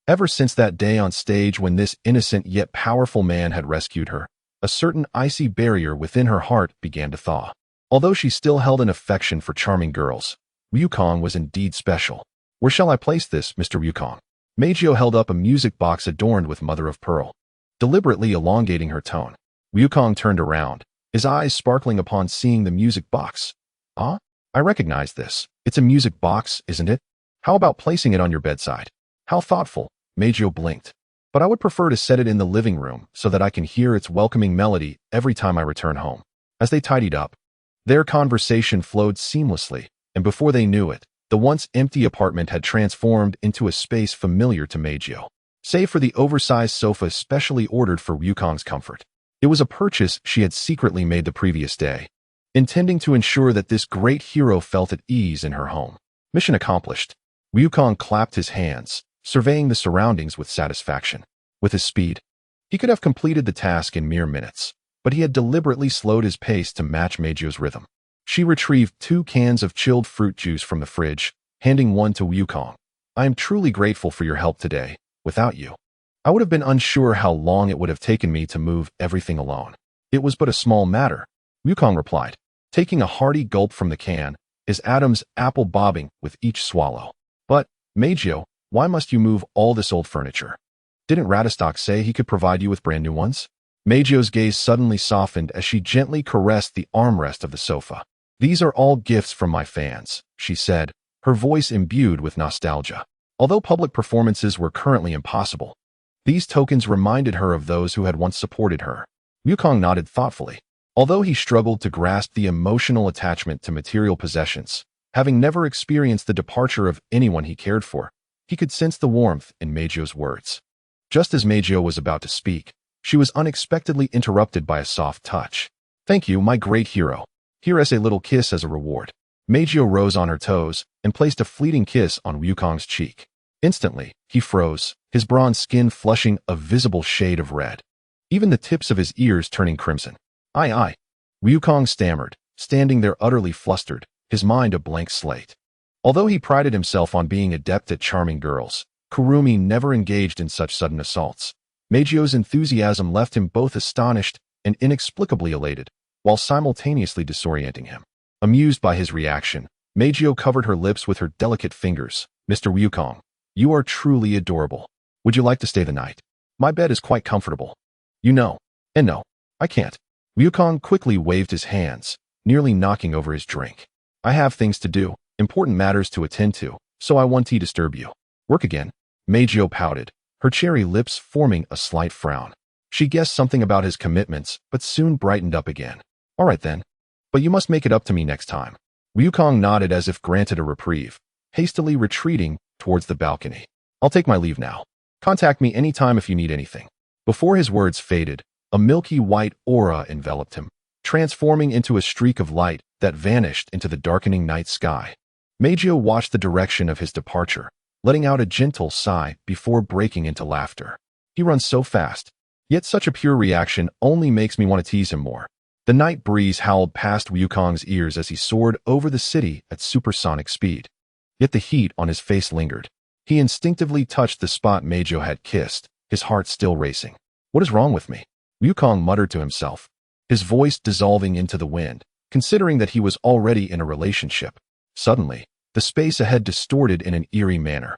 Ever since that day on stage when this innocent yet powerful man had rescued her, a certain icy barrier within her heart began to thaw. Although she still held an affection for charming girls, Wukong was indeed special. Where shall I place this, Mr. Wukong? Meijyo held up a music box adorned with mother of pearl. Deliberately elongating her tone, Wukong turned around, his eyes sparkling upon seeing the music box. I recognize this. It's a music box, isn't it? How about placing it on your bedside? How thoughtful, Meijyo blinked. But I would prefer to set it in the living room so that I can hear its welcoming melody every time I return home. As they tidied up, their conversation flowed seamlessly, and before they knew it, the once empty apartment had transformed into a space familiar to Meijyo, save for the oversized sofa specially ordered for Wukong's comfort. It was a purchase she had secretly made the previous day, intending to ensure that this great hero felt at ease in her home. Mission accomplished. Wukong clapped his hands, surveying the surroundings with satisfaction. With his speed, he could have completed the task in mere minutes, but he had deliberately slowed his pace to match Meijyo's rhythm. She retrieved 2 cans of chilled fruit juice from the fridge, handing one to Wukong. I am truly grateful for your help today. Without you, I would have been unsure how long it would have taken me to move everything alone. It was but a small matter, Wukong replied, taking a hearty gulp from the can, his Adam's apple bobbing with each swallow. But, Meijyo, why must you move all this old furniture? Didn't Ratastock say he could provide you with brand new ones? Meijyo's gaze suddenly softened as she gently caressed the armrest of the sofa. These are all gifts from my fans, she said, her voice imbued with nostalgia. Although public performances were currently impossible, these tokens reminded her of those who had once supported her. Wukong nodded thoughtfully. Although he struggled to grasp the emotional attachment to material possessions, having never experienced the departure of anyone he cared for, he could sense the warmth in Meijyo's words. Just as Meijyo was about to speak, she was unexpectedly interrupted by a soft touch. Thank you, my great hero. Here is a little kiss as a reward. Meijio rose on her toes and placed a fleeting kiss on Wukong's cheek. Instantly, he froze, his bronze skin flushing a visible shade of red, even the tips of his ears turning crimson. Aye. Wukong stammered, standing there utterly flustered, his mind a blank slate. Although he prided himself on being adept at charming girls, Kurumi never engaged in such sudden assaults. Meijio's enthusiasm left him both astonished and inexplicably elated, while simultaneously disorienting him. Amused by his reaction, Meijio covered her lips with her delicate fingers. Mr. Wukong, you are truly adorable. Would you like to stay the night? My bed is quite comfortable. You know. And no, I can't. Wukong quickly waved his hands, nearly knocking over his drink. I have things to do, important matters to attend to, so I won't disturb you. Work again? Meijio pouted, her cherry lips forming a slight frown. She guessed something about his commitments, but soon brightened up again. All right then. But you must make it up to me next time. Wukong nodded as if granted a reprieve, hastily retreating towards the balcony. I'll take my leave now. Contact me anytime if you need anything. Before his words faded, a milky white aura enveloped him, transforming into a streak of light that vanished into the darkening night sky. Meijio watched the direction of his departure, letting out a gentle sigh before breaking into laughter. He runs so fast, yet such a pure reaction only makes me want to tease him more. The night breeze howled past Wukong's ears as he soared over the city at supersonic speed. Yet the heat on his face lingered. He instinctively touched the spot Meijio had kissed, his heart still racing. What is wrong with me? Wukong muttered to himself, his voice dissolving into the wind, considering that he was already in a relationship. Suddenly, the space ahead distorted in an eerie manner,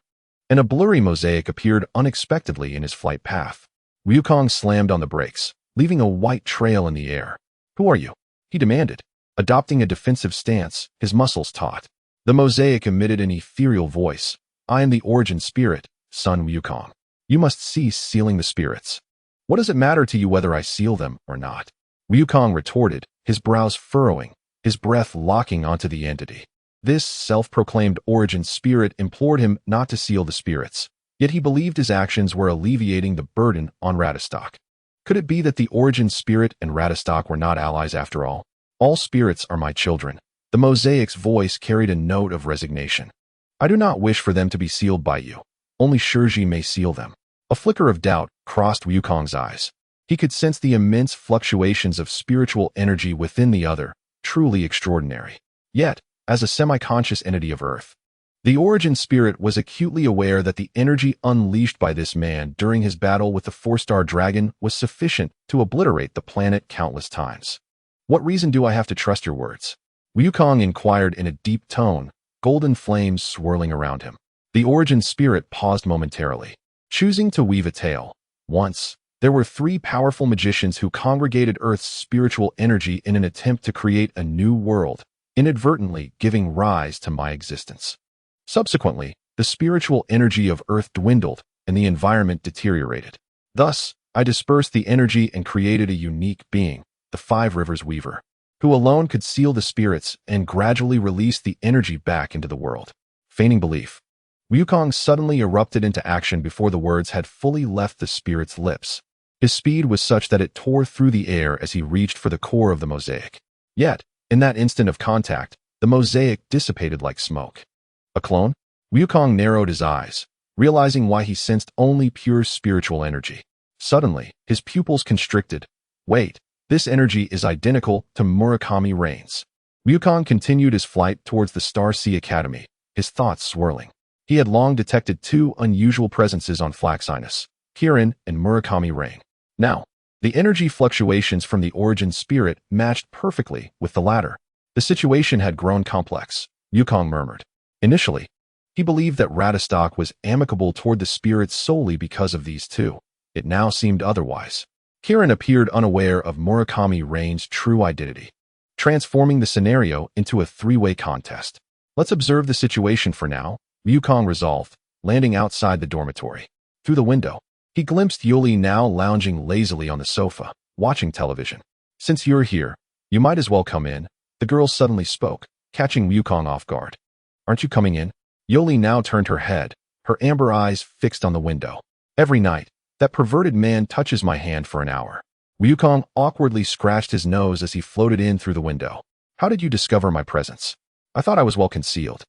and a blurry mosaic appeared unexpectedly in his flight path. Wukong slammed on the brakes, leaving a white trail in the air. Who are you? He demanded, adopting a defensive stance, his muscles taut. The mosaic emitted an ethereal voice. I am the origin spirit, son Wukong. You must cease sealing the spirits. What does it matter to you whether I seal them or not? Wukong retorted, his brows furrowing, his breath locking onto the entity. This self-proclaimed origin spirit implored him not to seal the spirits, yet he believed his actions were alleviating the burden on Ratastock. Could it be that the origin spirit and Ratastock were not allies after all? All spirits are my children. The mosaic's voice carried a note of resignation. I do not wish for them to be sealed by you. Only Shurji may seal them. A flicker of doubt crossed Wukong's eyes. He could sense the immense fluctuations of spiritual energy within the other, truly extraordinary. Yet, as a semi-conscious entity of Earth, the origin spirit was acutely aware that the energy unleashed by this man during his battle with the four-star dragon was sufficient to obliterate the planet countless times. What reason do I have to trust your words? Wukong inquired in a deep tone, golden flames swirling around him. The origin spirit paused momentarily, choosing to weave a tale. Once, there were 3 powerful magicians who congregated Earth's spiritual energy in an attempt to create a new world, inadvertently giving rise to my existence. Subsequently, the spiritual energy of Earth dwindled and the environment deteriorated. Thus, I dispersed the energy and created a unique being, the Five Rivers Weaver, who alone could seal the spirits and gradually release the energy back into the world. Feigning belief, Wukong suddenly erupted into action before the words had fully left the spirit's lips. His speed was such that it tore through the air as he reached for the core of the mosaic. Yet, in that instant of contact, the mosaic dissipated like smoke. A clone? Wukong narrowed his eyes, realizing why he sensed only pure spiritual energy. Suddenly, his pupils constricted. Wait, this energy is identical to Murakami Rain's. Wukong continued his flight towards the Star Sea Academy, his thoughts swirling. He had long detected 2 unusual presences on Flaxinus, Kirin and Murakami Rain. Now, the energy fluctuations from the origin spirit matched perfectly with the latter. The situation had grown complex, Wukong murmured. Initially, he believed that Ratastock was amicable toward the spirits solely because of these 2. It now seemed otherwise. Kirin appeared unaware of Murakami Rain's true identity, transforming the scenario into a 3-way contest. Let's observe the situation for now, Wukong resolved, landing outside the dormitory. Through the window, he glimpsed Yuli now lounging lazily on the sofa, watching television. Since you're here, you might as well come in, the girl suddenly spoke, catching Wukong off guard. Aren't you coming in? Yuli now turned her head, her amber eyes fixed on the window. Every night, that perverted man touches my hand for an hour. Wukong awkwardly scratched his nose as he floated in through the window. How did you discover my presence? I thought I was well concealed.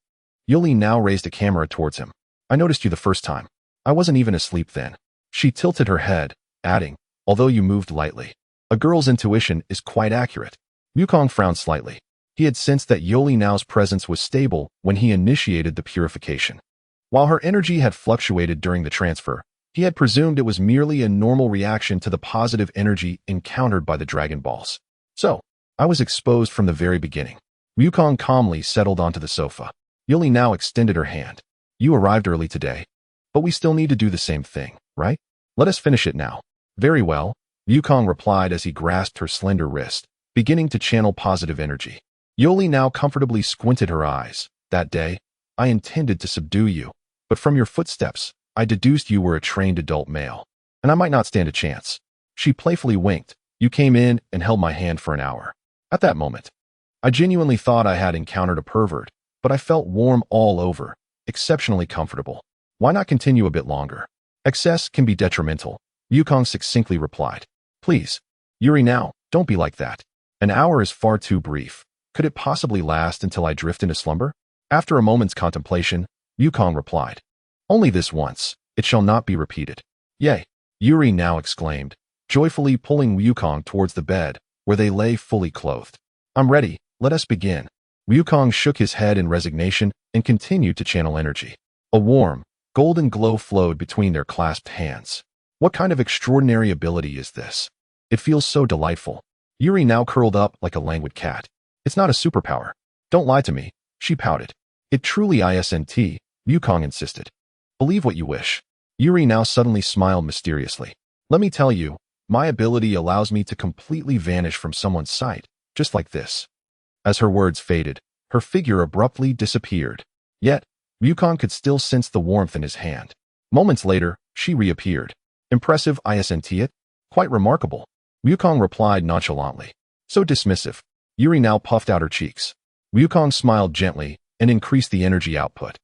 Yuli now raised a camera towards him. I noticed you the first time. I wasn't even asleep then. She tilted her head, adding, although you moved lightly. A girl's intuition is quite accurate. Wukong frowned slightly. He had sensed that Yuli Nao's presence was stable when he initiated the purification. While her energy had fluctuated during the transfer, he had presumed it was merely a normal reaction to the positive energy encountered by the Dragon Balls. So, I was exposed from the very beginning. Wukong calmly settled onto the sofa. Yuli now extended her hand. You arrived early today, but we still need to do the same thing, right? Let us finish it now. Very well, Wukong replied as he grasped her slender wrist, beginning to channel positive energy. Yuli now comfortably squinted her eyes. That day, I intended to subdue you, but from your footsteps, I deduced you were a trained adult male, and I might not stand a chance. She playfully winked. You came in and held my hand for an hour. At that moment, I genuinely thought I had encountered a pervert, but I felt warm all over, exceptionally comfortable. Why not continue a bit longer? Excess can be detrimental, Wukong succinctly replied. Please, Yuri now, don't be like that. An hour is far too brief. Could it possibly last until I drift into slumber? After a moment's contemplation, Wukong replied. Only this once, it shall not be repeated. Yay, Yuri now exclaimed, joyfully pulling Wukong towards the bed, where they lay fully clothed. I'm ready, let us begin. Wukong shook his head in resignation and continued to channel energy. A warm, golden glow flowed between their clasped hands. What kind of extraordinary ability is this? It feels so delightful. Yuri now curled up like a languid cat. It's not a superpower. Don't lie to me, she pouted. It truly isn't, Wukong insisted. Believe what you wish. Yuri now suddenly smiled mysteriously. Let me tell you, my ability allows me to completely vanish from someone's sight, just like this. As her words faded, her figure abruptly disappeared. Yet, Wukong could still sense the warmth in his hand. Moments later, she reappeared. Impressive, isn't it? Quite remarkable. Wukong replied nonchalantly. So dismissive. Yuri now puffed out her cheeks. Wukong smiled gently and increased the energy output.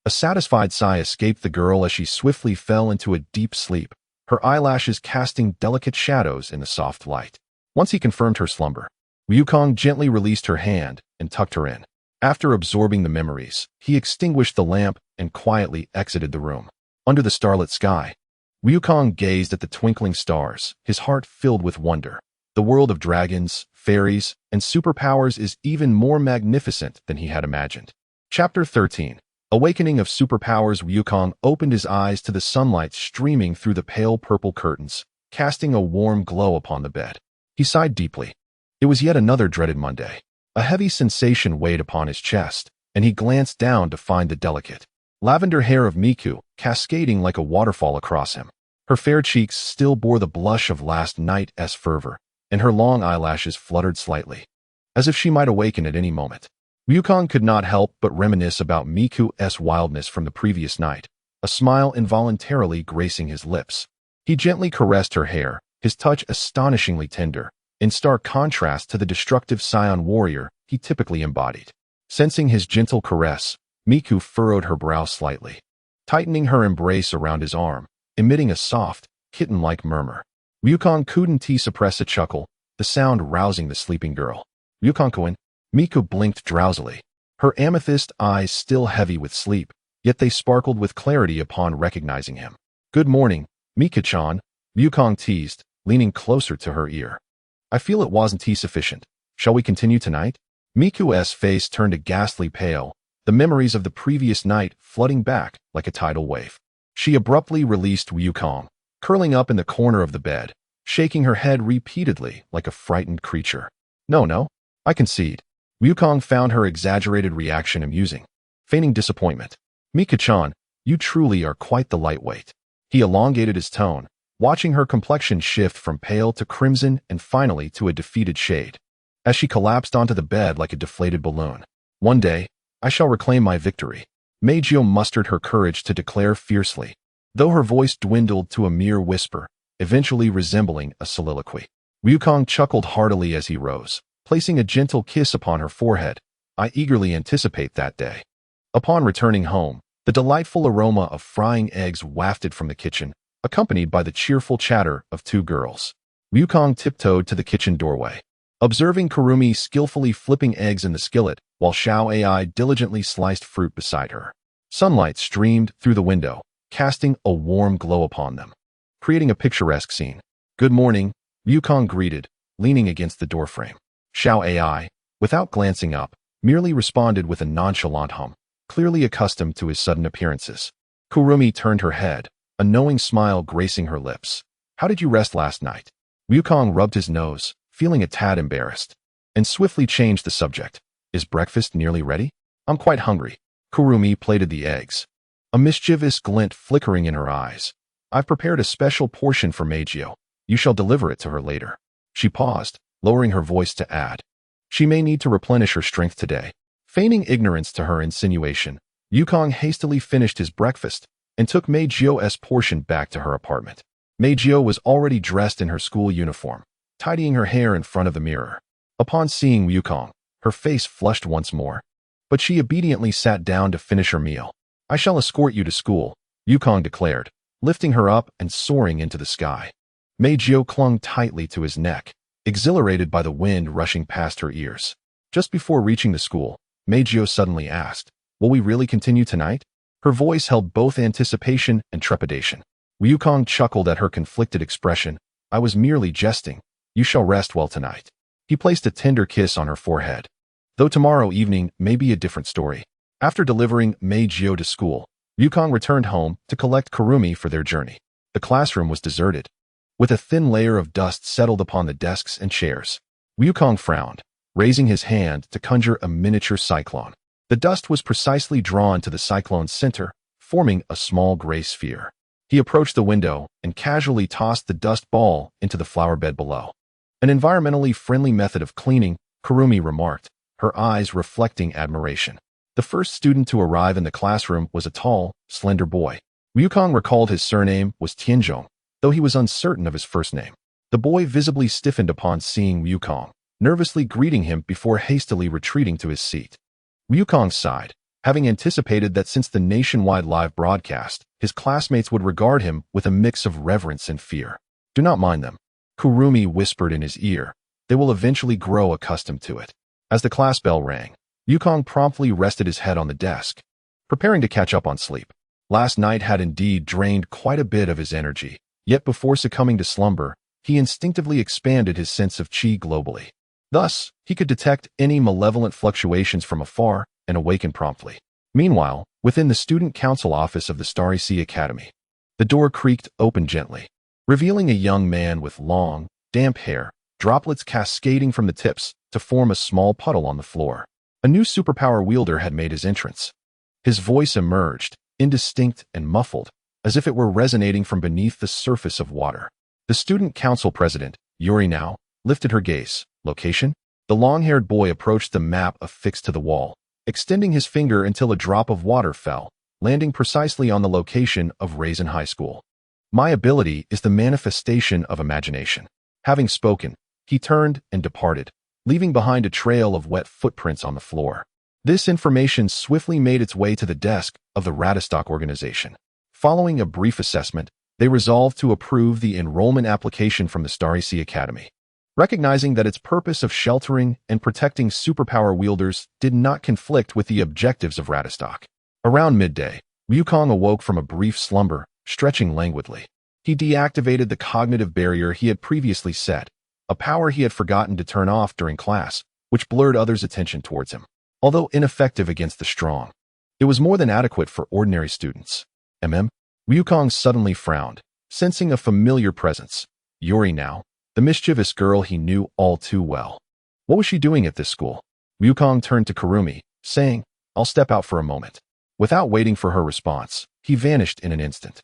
A satisfied sigh escaped the girl as she swiftly fell into a deep sleep, her eyelashes casting delicate shadows in the soft light. Once he confirmed her slumber, Wukong gently released her hand and tucked her in. After absorbing the memories, he extinguished the lamp and quietly exited the room. Under the starlit sky, Wukong gazed at the twinkling stars, his heart filled with wonder. The world of dragons, fairies, and superpowers is even more magnificent than he had imagined. Chapter 13. Awakening of Superpowers. Wukong opened his eyes to the sunlight streaming through the pale purple curtains, casting a warm glow upon the bed. He sighed deeply. It was yet another dreaded Monday. A heavy sensation weighed upon his chest, and he glanced down to find the delicate lavender hair of Miku cascading like a waterfall across him. Her fair cheeks still bore the blush of last night's fervor, and her long eyelashes fluttered slightly, as if she might awaken at any moment. Wukong could not help but reminisce about Miku's wildness from the previous night, a smile involuntarily gracing his lips. He gently caressed her hair, his touch astonishingly tender, in stark contrast to the destructive Saiyan warrior he typically embodied. Sensing his gentle caress, Miku furrowed her brow slightly, tightening her embrace around his arm, emitting a soft, kitten-like murmur. Wukong couldn't suppress a chuckle, the sound rousing the sleeping girl. Wukong-kun, Miku blinked drowsily, her amethyst eyes still heavy with sleep, yet they sparkled with clarity upon recognizing him. Good morning, Miku-chan, Wukong teased, leaning closer to her ear. I feel it wasn't sufficient. Shall we continue tonight? Miku's face turned a ghastly pale, the memories of the previous night flooding back like a tidal wave. She abruptly released Wukong, curling up in the corner of the bed, shaking her head repeatedly like a frightened creature. No, I concede. Wukong found her exaggerated reaction amusing, feigning disappointment. Miku-chan, you truly are quite the lightweight. He elongated his tone, watching her complexion shift from pale to crimson and finally to a defeated shade, as she collapsed onto the bed like a deflated balloon. One day, I shall reclaim my victory. Meijio mustered her courage to declare fiercely, though her voice dwindled to a mere whisper, eventually resembling a soliloquy. Wukong chuckled heartily as he rose, placing a gentle kiss upon her forehead. I eagerly anticipate that day. Upon returning home, the delightful aroma of frying eggs wafted from the kitchen, accompanied by the cheerful chatter of two girls. Wukong tiptoed to the kitchen doorway. Observing Kurumi skillfully flipping eggs in the skillet, while Xiao AI diligently sliced fruit beside her. Sunlight streamed through the window, casting a warm glow upon them, creating a picturesque scene. "Good morning," Yukong greeted, leaning against the doorframe. Xiao AI, without glancing up, merely responded with a nonchalant hum, clearly accustomed to his sudden appearances. Kurumi turned her head, a knowing smile gracing her lips. "How did you rest last night?" Yukong rubbed his nose, feeling a tad embarrassed, and swiftly changed the subject. "Is breakfast nearly ready? I'm quite hungry." Kurumi plated the eggs, a mischievous glint flickering in her eyes. "I've prepared a special portion for Meijio. You shall deliver it to her later." She paused, lowering her voice to add, "She may need to replenish her strength today." Feigning ignorance to her insinuation, Yukong hastily finished his breakfast and took Meijio's portion back to her apartment. Meijio was already dressed in her school uniform, tidying her hair in front of the mirror. Upon seeing Yukong, her face flushed once more, but she obediently sat down to finish her meal. "I shall escort you to school," Yukong declared, lifting her up and soaring into the sky. Meijio clung tightly to his neck, exhilarated by the wind rushing past her ears. Just before reaching the school, Meijio suddenly asked, "Will we really continue tonight?" Her voice held both anticipation and trepidation. Yukong chuckled at her conflicted expression. "I was merely jesting. You shall rest well tonight." He placed a tender kiss on her forehead. "Though tomorrow evening may be a different story." After delivering Meijio to school, Yukong returned home to collect Kurumi for their journey. The classroom was deserted, with a thin layer of dust settled upon the desks and chairs. Yukong frowned, raising his hand to conjure a miniature cyclone. The dust was precisely drawn to the cyclone's center, forming a small gray sphere. He approached the window and casually tossed the dust ball into the flower bed below. "An environmentally friendly method of cleaning," Kurumi remarked, her eyes reflecting admiration. The first student to arrive in the classroom was a tall, slender boy. Yukong recalled his surname was Tianzhong, though he was uncertain of his first name. The boy visibly stiffened upon seeing Yukong, nervously greeting him before hastily retreating to his seat. Yukong sighed, having anticipated that since the nationwide live broadcast, his classmates would regard him with a mix of reverence and fear. "Do not mind them," Kurumi whispered in his ear. "They will eventually grow accustomed to it." As the class bell rang, Yukong promptly rested his head on the desk, preparing to catch up on sleep. Last night had indeed drained quite a bit of his energy, yet before succumbing to slumber, he instinctively expanded his sense of chi globally. Thus, he could detect any malevolent fluctuations from afar and awaken promptly. Meanwhile, within the student council office of the Starry Sea Academy, the door creaked open gently, revealing a young man with long, damp hair, droplets cascading from the tips to form a small puddle on the floor. A new superpower wielder had made his entrance. His voice emerged, indistinct and muffled, as if it were resonating from beneath the surface of water. The student council president, Shiori now, lifted her gaze. "Location?" The long-haired boy approached the map affixed to the wall, extending his finger until a drop of water fell, landing precisely on the location of Raisin High School. "My ability is the manifestation of imagination." Having spoken, he turned and departed, leaving behind a trail of wet footprints on the floor. This information swiftly made its way to the desk of the Radistock organization. Following a brief assessment, they resolved to approve the enrollment application from the Starry Sea Academy. Recognizing that its purpose of sheltering and protecting superpower wielders did not conflict with the objectives of Radistock. Around midday, Yukong awoke from a brief slumber, stretching languidly. He deactivated the cognitive barrier he had previously set, a power he had forgotten to turn off during class, which blurred others' attention towards him. Although ineffective against the strong, it was more than adequate for ordinary students. Yukong suddenly frowned, sensing a familiar presence. Shiori now, the mischievous girl he knew all too well. What was she doing at this school? Yukong turned to Kurumi, saying, "I'll step out for a moment." Without waiting for her response, he vanished in an instant.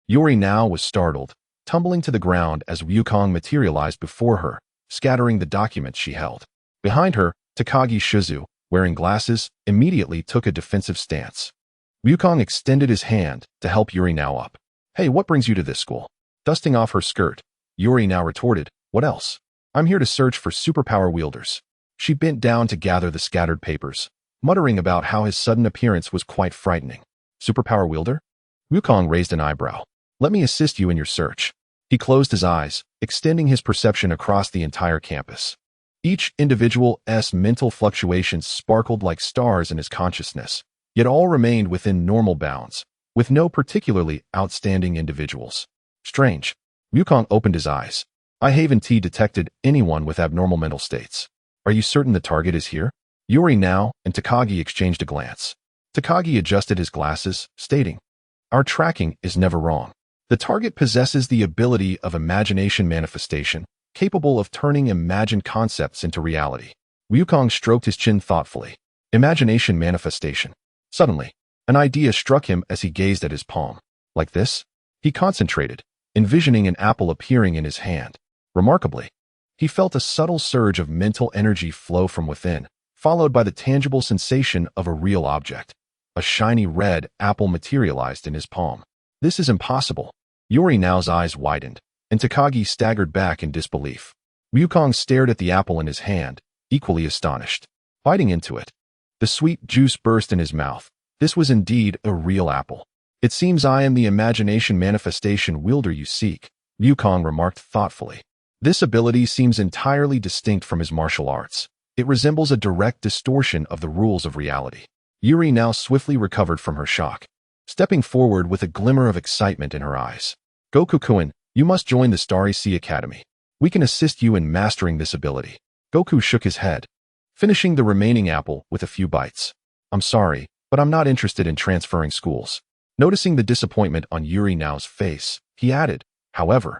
Shiori now was startled, tumbling to the ground as Yukong materialized before her, scattering the documents she held. Behind her, Takagi Shizu, wearing glasses, immediately took a defensive stance. Yukong extended his hand to help Yuri now up. "Hey, what brings you to this school?" Dusting off her skirt, Yuri now retorted, "What else? I'm here to search for superpower wielders." She bent down to gather the scattered papers, muttering about how his sudden appearance was quite frightening. "Superpower wielder?" Yukong raised an eyebrow. "Let me assist you in your search." He closed his eyes, extending his perception across the entire campus. Each individual's mental fluctuations sparkled like stars in his consciousness, yet all remained within normal bounds, with no particularly outstanding individuals. Strange. Yukong opened his eyes. I haven't detected anyone with abnormal mental states. Are you certain the target is here? Yuri now and Takagi exchanged a glance. Takagi adjusted his glasses, stating, Our tracking is never wrong. The target possesses the ability of imagination manifestation, capable of turning imagined concepts into reality. Yukong stroked his chin thoughtfully. Imagination manifestation. Suddenly, an idea struck him as he gazed at his palm. Like this? He concentrated, envisioning an apple appearing in his hand. Remarkably, he felt a subtle surge of mental energy flow from within, followed by the tangible sensation of a real object. A shiny red apple materialized in his palm. This is impossible. Yuri now's eyes widened, and Takagi staggered back in disbelief. Yukong stared at the apple in his hand, equally astonished. Biting into it, the sweet juice burst in his mouth. This was indeed a real apple. It seems I am the imagination manifestation wielder you seek, Yukong remarked thoughtfully. This ability seems entirely distinct from his martial arts. It resembles a direct distortion of the rules of reality. Yuri now swiftly recovered from her shock, stepping forward with a glimmer of excitement in her eyes. Goku-kun, you must join the Starry Sea Academy. We can assist you in mastering this ability. Goku shook his head, finishing the remaining apple with a few bites. I'm sorry, but I'm not interested in transferring schools. Noticing the disappointment on Yuri now's face, he added, however,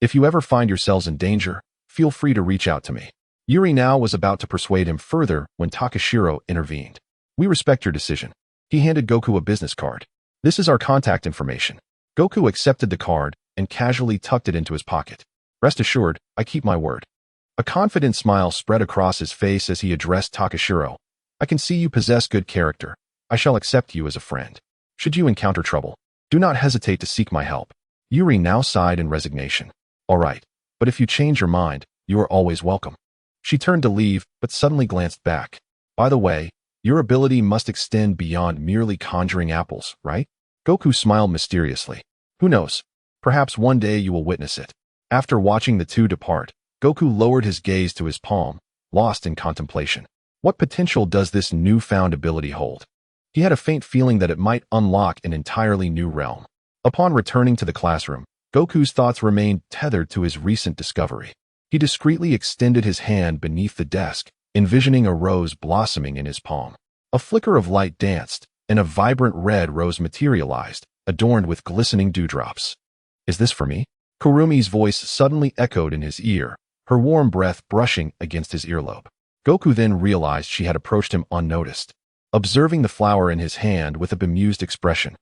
if you ever find yourselves in danger, feel free to reach out to me. Yuri now was about to persuade him further when Takashiro intervened. We respect your decision. He handed Goku a business card. This is our contact information. Goku accepted the card and casually tucked it into his pocket. Rest assured, I keep my word. A confident smile spread across his face as he addressed Takashiro. I can see you possess good character. I shall accept you as a friend. Should you encounter trouble, do not hesitate to seek my help. Yuri now sighed in resignation. All right, but if you change your mind, you are always welcome. She turned to leave, but suddenly glanced back. By the way, your ability must extend beyond merely conjuring apples, right? Goku smiled mysteriously. Who knows? Perhaps one day you will witness it. After watching the two depart, Goku lowered his gaze to his palm, lost in contemplation. What potential does this newfound ability hold? He had a faint feeling that it might unlock an entirely new realm. Upon returning to the classroom, Goku's thoughts remained tethered to his recent discovery. He discreetly extended his hand beneath the desk, envisioning a rose blossoming in his palm. A flicker of light danced, and a vibrant red rose materialized, adorned with glistening dewdrops. Is this for me? Kurumi's voice suddenly echoed in his ear, her warm breath brushing against his earlobe. Goku then realized she had approached him unnoticed, observing the flower in his hand with a bemused expression.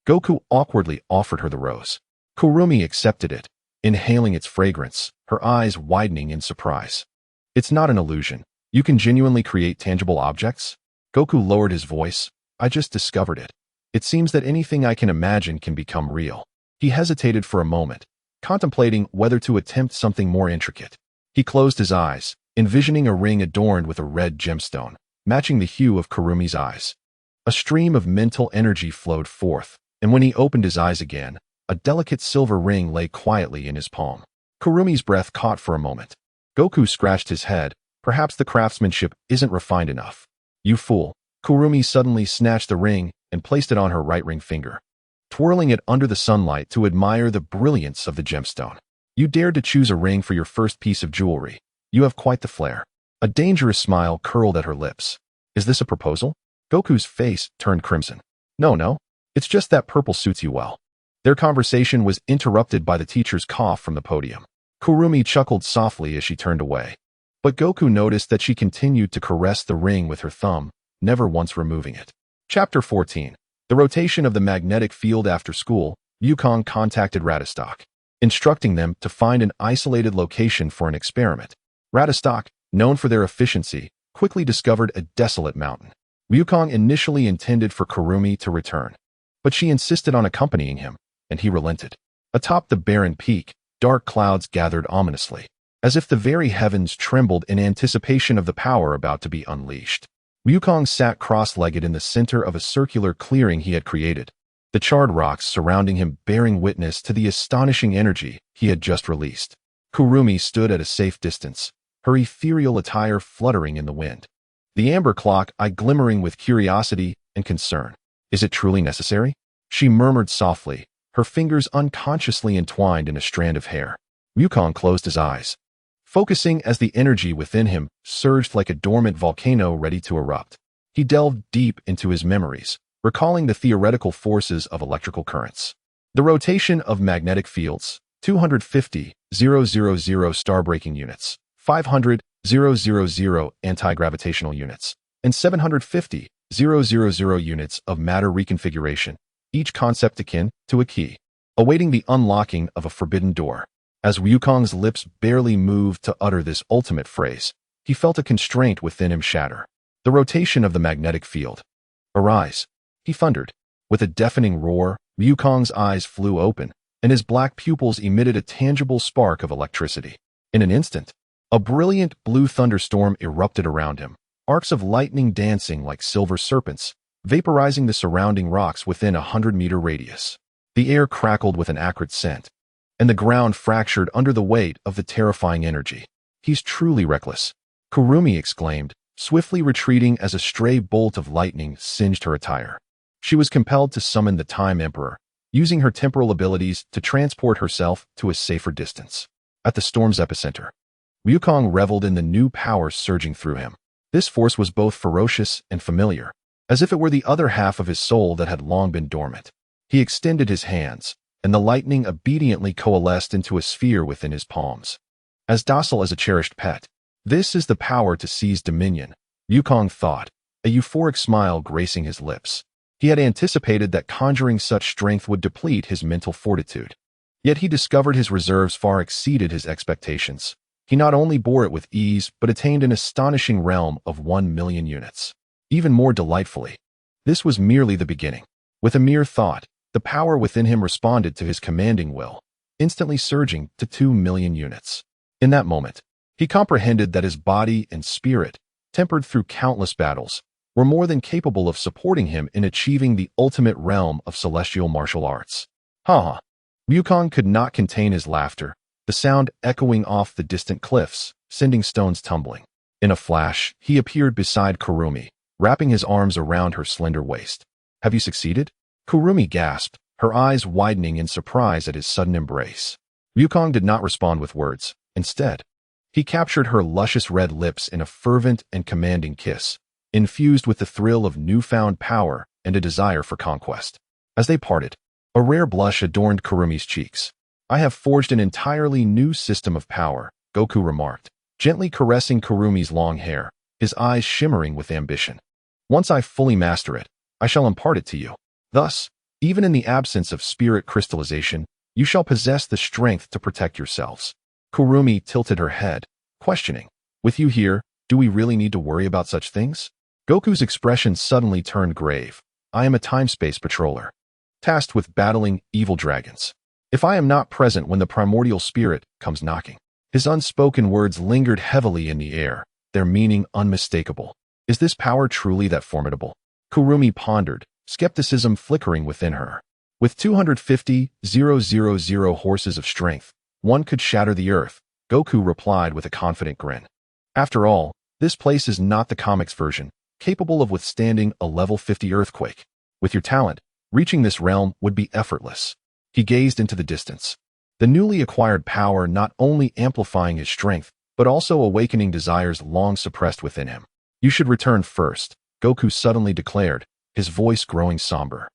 Goku awkwardly offered her the rose. Kurumi accepted it, inhaling its fragrance, her eyes widening in surprise. It's not an illusion. You can genuinely create tangible objects? Goku lowered his voice. I just discovered it. It seems that anything I can imagine can become real. He hesitated for a moment, contemplating whether to attempt something more intricate. He closed his eyes, envisioning a ring adorned with a red gemstone, matching the hue of Kurumi's eyes. A stream of mental energy flowed forth, and when he opened his eyes again, a delicate silver ring lay quietly in his palm. Kurumi's breath caught for a moment. Goku scratched his head. Perhaps the craftsmanship isn't refined enough. You fool. Kurumi suddenly snatched the ring and placed it on her right ring finger, twirling it under the sunlight to admire the brilliance of the gemstone. You dared to choose a ring for your first piece of jewelry. You have quite the flair. A dangerous smile curled at her lips. Is this a proposal? Goku's face turned crimson. No. It's just that purple suits you well. Their conversation was interrupted by the teacher's cough from the podium. Kurumi chuckled softly as she turned away. But Goku noticed that she continued to caress the ring with her thumb, never once removing it. Chapter 14. The rotation of the magnetic field after school, Yukong contacted Radstock, instructing them to find an isolated location for an experiment. Radstock, known for their efficiency, quickly discovered a desolate mountain. Yukong initially intended for Kurumi to return, but she insisted on accompanying him, and he relented. Atop the barren peak, dark clouds gathered ominously, as if the very heavens trembled in anticipation of the power about to be unleashed. Yukong sat cross-legged in the center of a circular clearing he had created, the charred rocks surrounding him bearing witness to the astonishing energy he had just released. Kurumi stood at a safe distance, her ethereal attire fluttering in the wind. The amber clock eye glimmering with curiosity and concern. Is it truly necessary? She murmured softly, her fingers unconsciously entwined in a strand of hair. Yukong closed his eyes, focusing as the energy within him surged like a dormant volcano ready to erupt. He delved deep into his memories, recalling the theoretical forces of electrical currents. The rotation of magnetic fields, 250,000 star-breaking units, 500,000 anti-gravitational units, and 750,000 units of matter reconfiguration, each concept akin to a key, awaiting the unlocking of a forbidden door. As Wukong's lips barely moved to utter this ultimate phrase, he felt a constraint within him shatter. The rotation of the magnetic field. Arise, he thundered. With a deafening roar, Wukong's eyes flew open, and his black pupils emitted a tangible spark of electricity. In an instant, a brilliant blue thunderstorm erupted around him, arcs of lightning dancing like silver serpents, vaporizing the surrounding rocks within a 100-meter radius. The air crackled with an acrid scent, and the ground fractured under the weight of the terrifying energy. He's truly reckless, Kurumi exclaimed, swiftly retreating as a stray bolt of lightning singed her attire. She was compelled to summon the Time Emperor, using her temporal abilities to transport herself to a safer distance. At the storm's epicenter, Wukong reveled in the new power surging through him. This force was both ferocious and familiar, as if it were the other half of his soul that had long been dormant. He extended his hands, and the lightning obediently coalesced into a sphere within his palms. As docile as a cherished pet, this is the power to seize dominion, Wukong thought, a euphoric smile gracing his lips. He had anticipated that conjuring such strength would deplete his mental fortitude. Yet he discovered his reserves far exceeded his expectations. He not only bore it with ease, but attained an astonishing realm of 1,000,000 units. Even more delightfully, this was merely the beginning. With a mere thought, the power within him responded to his commanding will, instantly surging to 2,000,000 units. In that moment, he comprehended that his body and spirit, tempered through countless battles, were more than capable of supporting him in achieving the ultimate realm of celestial martial arts. Ha! Wukong could not contain his laughter, the sound echoing off the distant cliffs, sending stones tumbling. In a flash, he appeared beside Kurumi, wrapping his arms around her slender waist. Have you succeeded? Kurumi gasped, her eyes widening in surprise at his sudden embrace. Wukong did not respond with words. Instead, he captured her luscious red lips in a fervent and commanding kiss, infused with the thrill of newfound power and a desire for conquest. As they parted, a rare blush adorned Kurumi's cheeks. I have forged an entirely new system of power, Goku remarked, gently caressing Kurumi's long hair, his eyes shimmering with ambition. Once I fully master it, I shall impart it to you. Thus, even in the absence of spirit crystallization, you shall possess the strength to protect yourselves. Kurumi tilted her head, questioning, with you here, do we really need to worry about such things? Goku's expression suddenly turned grave. I am a time-space patroller, tasked with battling evil dragons. If I am not present when the primordial spirit comes knocking. His unspoken words lingered heavily in the air, their meaning unmistakable. Is this power truly that formidable? Kurumi pondered, skepticism flickering within her. With 250,000 horses of strength, one could shatter the earth, Goku replied with a confident grin. After all, this place is not the comics version, capable of withstanding a level 50 earthquake. With your talent, reaching this realm would be effortless. He gazed into the distance, the newly acquired power not only amplifying his strength, but also awakening desires long suppressed within him. You should return first, Goku suddenly declared, his voice growing somber.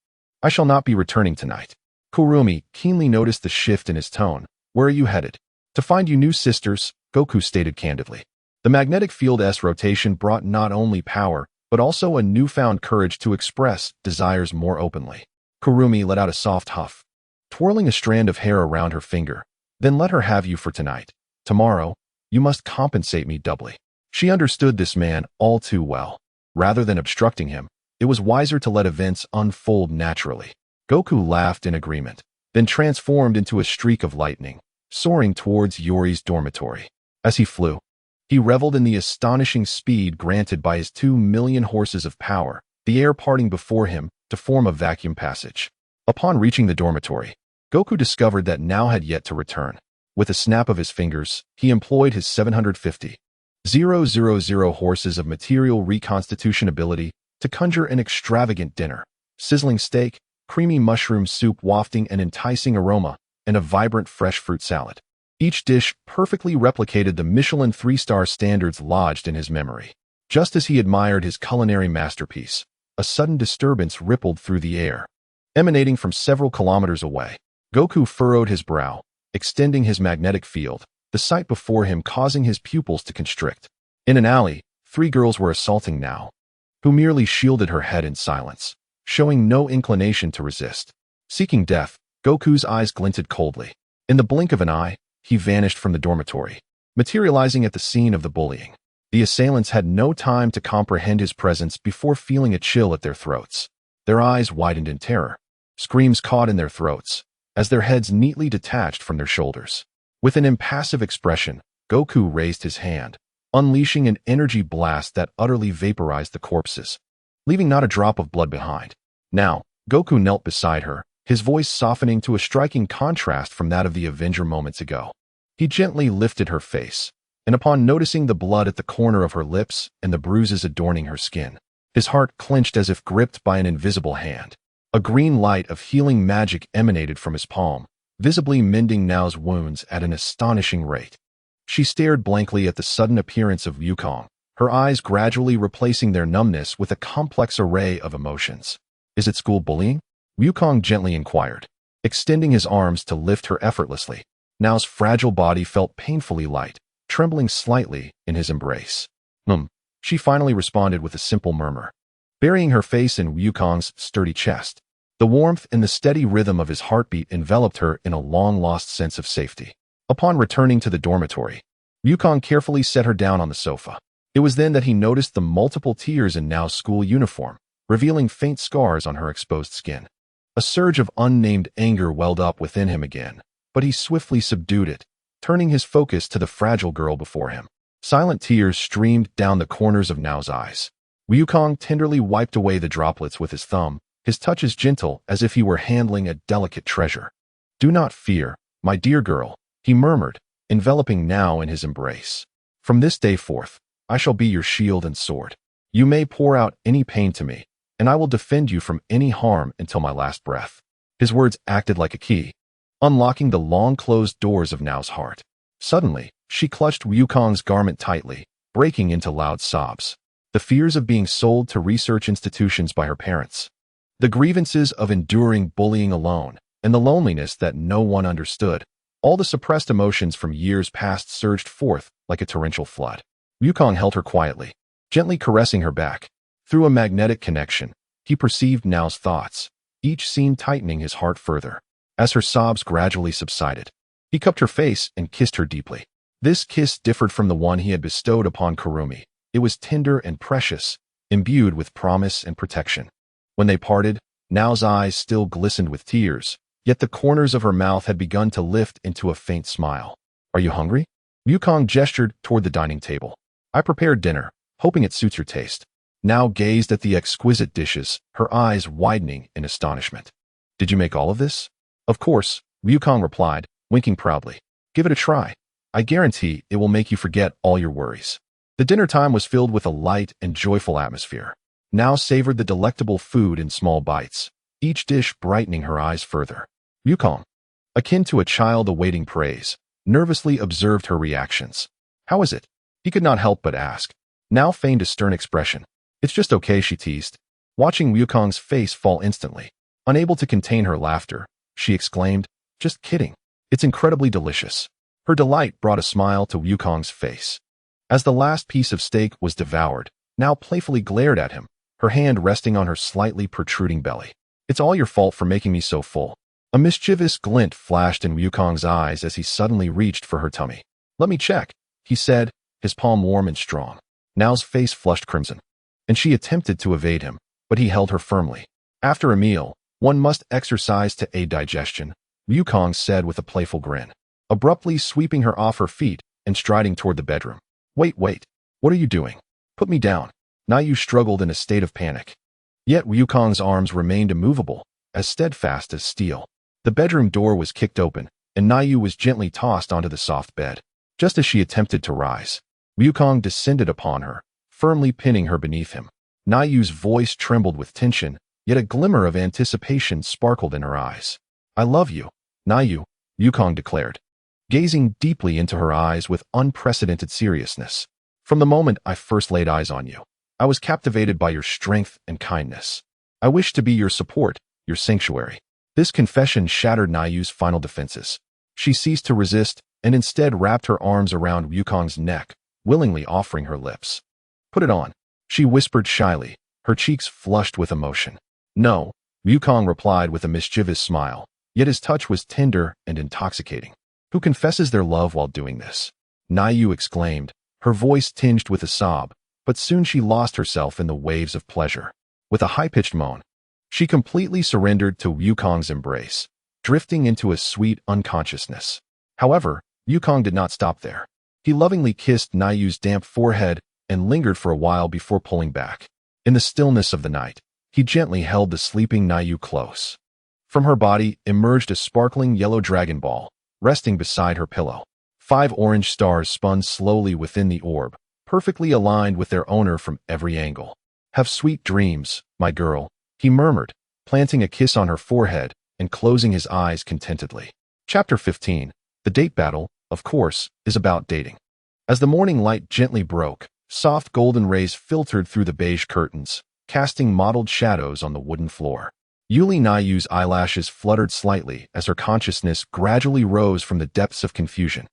I shall not be returning tonight. Kurumi keenly noticed the shift in his tone. Where are you headed? To find you new sisters, Goku stated candidly. The magnetic field's rotation brought not only power, but also a newfound courage to express desires more openly. Kurumi let out a soft huff, twirling a strand of hair around her finger. Then let her have you for tonight. Tomorrow, you must compensate me doubly. She understood this man all too well. Rather than obstructing him, it was wiser to let events unfold naturally. Goku laughed in agreement, then transformed into a streak of lightning, soaring towards Yori's dormitory. As he flew, he reveled in the astonishing speed granted by his 2,000,000 horses of power, the air parting before him to form a vacuum passage. Upon reaching the dormitory, Goku discovered that now had yet to return. With a snap of his fingers, he employed his 750,000 000 horses of material reconstitution ability to conjure an extravagant dinner. Sizzling steak, creamy mushroom soup wafting an enticing aroma, and a vibrant fresh fruit salad. Each dish perfectly replicated the Michelin 3-star standards lodged in his memory. Just as he admired his culinary masterpiece, a sudden disturbance rippled through the air. Emanating from several kilometers away, Goku furrowed his brow, extending his magnetic field, the sight before him causing his pupils to constrict. In an alley, 3 girls were assaulting Now, who merely shielded her head in silence, showing no inclination to resist. Seeking death, Goku's eyes glinted coldly. In the blink of an eye, he vanished from the dormitory, materializing at the scene of the bullying. The assailants had no time to comprehend his presence before feeling a chill at their throats. Their eyes widened in terror. Screams caught in their throats, as their heads neatly detached from their shoulders. With an impassive expression, Goku raised his hand, unleashing an energy blast that utterly vaporized the corpses, leaving not a drop of blood behind. Now, Goku knelt beside her, his voice softening to a striking contrast from that of the Avenger moments ago. He gently lifted her face, and upon noticing the blood at the corner of her lips and the bruises adorning her skin, his heart clenched as if gripped by an invisible hand. A green light of healing magic emanated from his palm, visibly mending Nao's wounds at an astonishing rate. She stared blankly at the sudden appearance of Wukong, her eyes gradually replacing their numbness with a complex array of emotions. "Is it school bullying?" Wukong gently inquired, extending his arms to lift her effortlessly. Nao's fragile body felt painfully light, trembling slightly in his embrace. She finally responded with a simple murmur, burying her face in Wukong's sturdy chest. The warmth and the steady rhythm of his heartbeat enveloped her in a long-lost sense of safety. Upon returning to the dormitory, Wukong carefully set her down on the sofa. It was then that he noticed the multiple tears in Nao's school uniform, revealing faint scars on her exposed skin. A surge of unnamed anger welled up within him again, but he swiftly subdued it, turning his focus to the fragile girl before him. Silent tears streamed down the corners of Nao's eyes. Wukong tenderly wiped away the droplets with his thumb, his touch as gentle as if he were handling a delicate treasure. "Do not fear, my dear girl," he murmured, enveloping Nao in his embrace. "From this day forth, I shall be your shield and sword. You may pour out any pain to me, and I will defend you from any harm until my last breath." His words acted like a key, unlocking the long-closed doors of Nao's heart. Suddenly, she clutched Wukong's garment tightly, breaking into loud sobs. The fears of being sold to research institutions by her parents, the grievances of enduring bullying alone, and the loneliness that no one understood, all the suppressed emotions from years past surged forth like a torrential flood. Wukong held her quietly, gently caressing her back. Through a magnetic connection, he perceived Nao's thoughts, each seam tightening his heart further. As her sobs gradually subsided, he cupped her face and kissed her deeply. This kiss differed from the one he had bestowed upon Kurumi. It was tender and precious, imbued with promise and protection. When they parted, Nao's eyes still glistened with tears, yet the corners of her mouth had begun to lift into a faint smile. "Are you hungry?" Wukong gestured toward the dining table. "I prepared dinner, hoping it suits your taste." Nao gazed at the exquisite dishes, her eyes widening in astonishment. "Did you make all of this?" "Of course," Wukong replied, winking proudly. "Give it a try. I guarantee it will make you forget all your worries." The dinner time was filled with a light and joyful atmosphere. Nao savored the delectable food in small bites, each dish brightening her eyes further. Wukong, akin to a child awaiting praise, nervously observed her reactions. "How is it?" He could not help but ask. Nao feigned a stern expression. "It's just okay," she teased, watching Wukong's face fall instantly. Unable to contain her laughter, she exclaimed, "Just kidding. It's incredibly delicious." Her delight brought a smile to Wukong's face. As the last piece of steak was devoured, Nao playfully glared at him, her hand resting on her slightly protruding belly. "It's all your fault for making me so full." A mischievous glint flashed in Wukong's eyes as he suddenly reached for her tummy. "Let me check," he said, his palm warm and strong. Nao's face flushed crimson, and she attempted to evade him, but he held her firmly. "After a meal, one must exercise to aid digestion," Wukong said with a playful grin, abruptly sweeping her off her feet and striding toward the bedroom. Wait, what are you doing? Put me down." Nao struggled in a state of panic. Yet Wukong's arms remained immovable, as steadfast as steel. The bedroom door was kicked open, and Nao was gently tossed onto the soft bed. Just as she attempted to rise, Wukong descended upon her, firmly pinning her beneath him. Nayu's voice trembled with tension, yet a glimmer of anticipation sparkled in her eyes. "I love you, Nayu," Wukong declared, gazing deeply into her eyes with unprecedented seriousness. "From the moment I first laid eyes on you, I was captivated by your strength and kindness. I wish to be your support, your sanctuary." This confession shattered Nayu's final defenses. She ceased to resist and instead wrapped her arms around Wukong's neck, willingly offering her lips. "Put it on," she whispered shyly, her cheeks flushed with emotion. "No," Wukong replied with a mischievous smile, yet his touch was tender and intoxicating. "Who confesses their love while doing this?" Nayu exclaimed, her voice tinged with a sob, but soon she lost herself in the waves of pleasure. With a high-pitched moan, she completely surrendered to Wukong's embrace, drifting into a sweet unconsciousness. However, Wukong did not stop there. He lovingly kissed Nayu's damp forehead and lingered for a while before pulling back. In the stillness of the night, he gently held the sleeping Nayu close. From her body emerged a sparkling yellow dragon ball, resting beside her pillow. 5 orange stars spun slowly within the orb, perfectly aligned with their owner from every angle. "Have sweet dreams, my girl," he murmured, planting a kiss on her forehead and closing his eyes contentedly. Chapter 15. The date battle, of course, is about dating. As the morning light gently broke, soft golden rays filtered through the beige curtains, casting mottled shadows on the wooden floor. Yuli Nayu's eyelashes fluttered slightly as her consciousness gradually rose from the depths of confusion.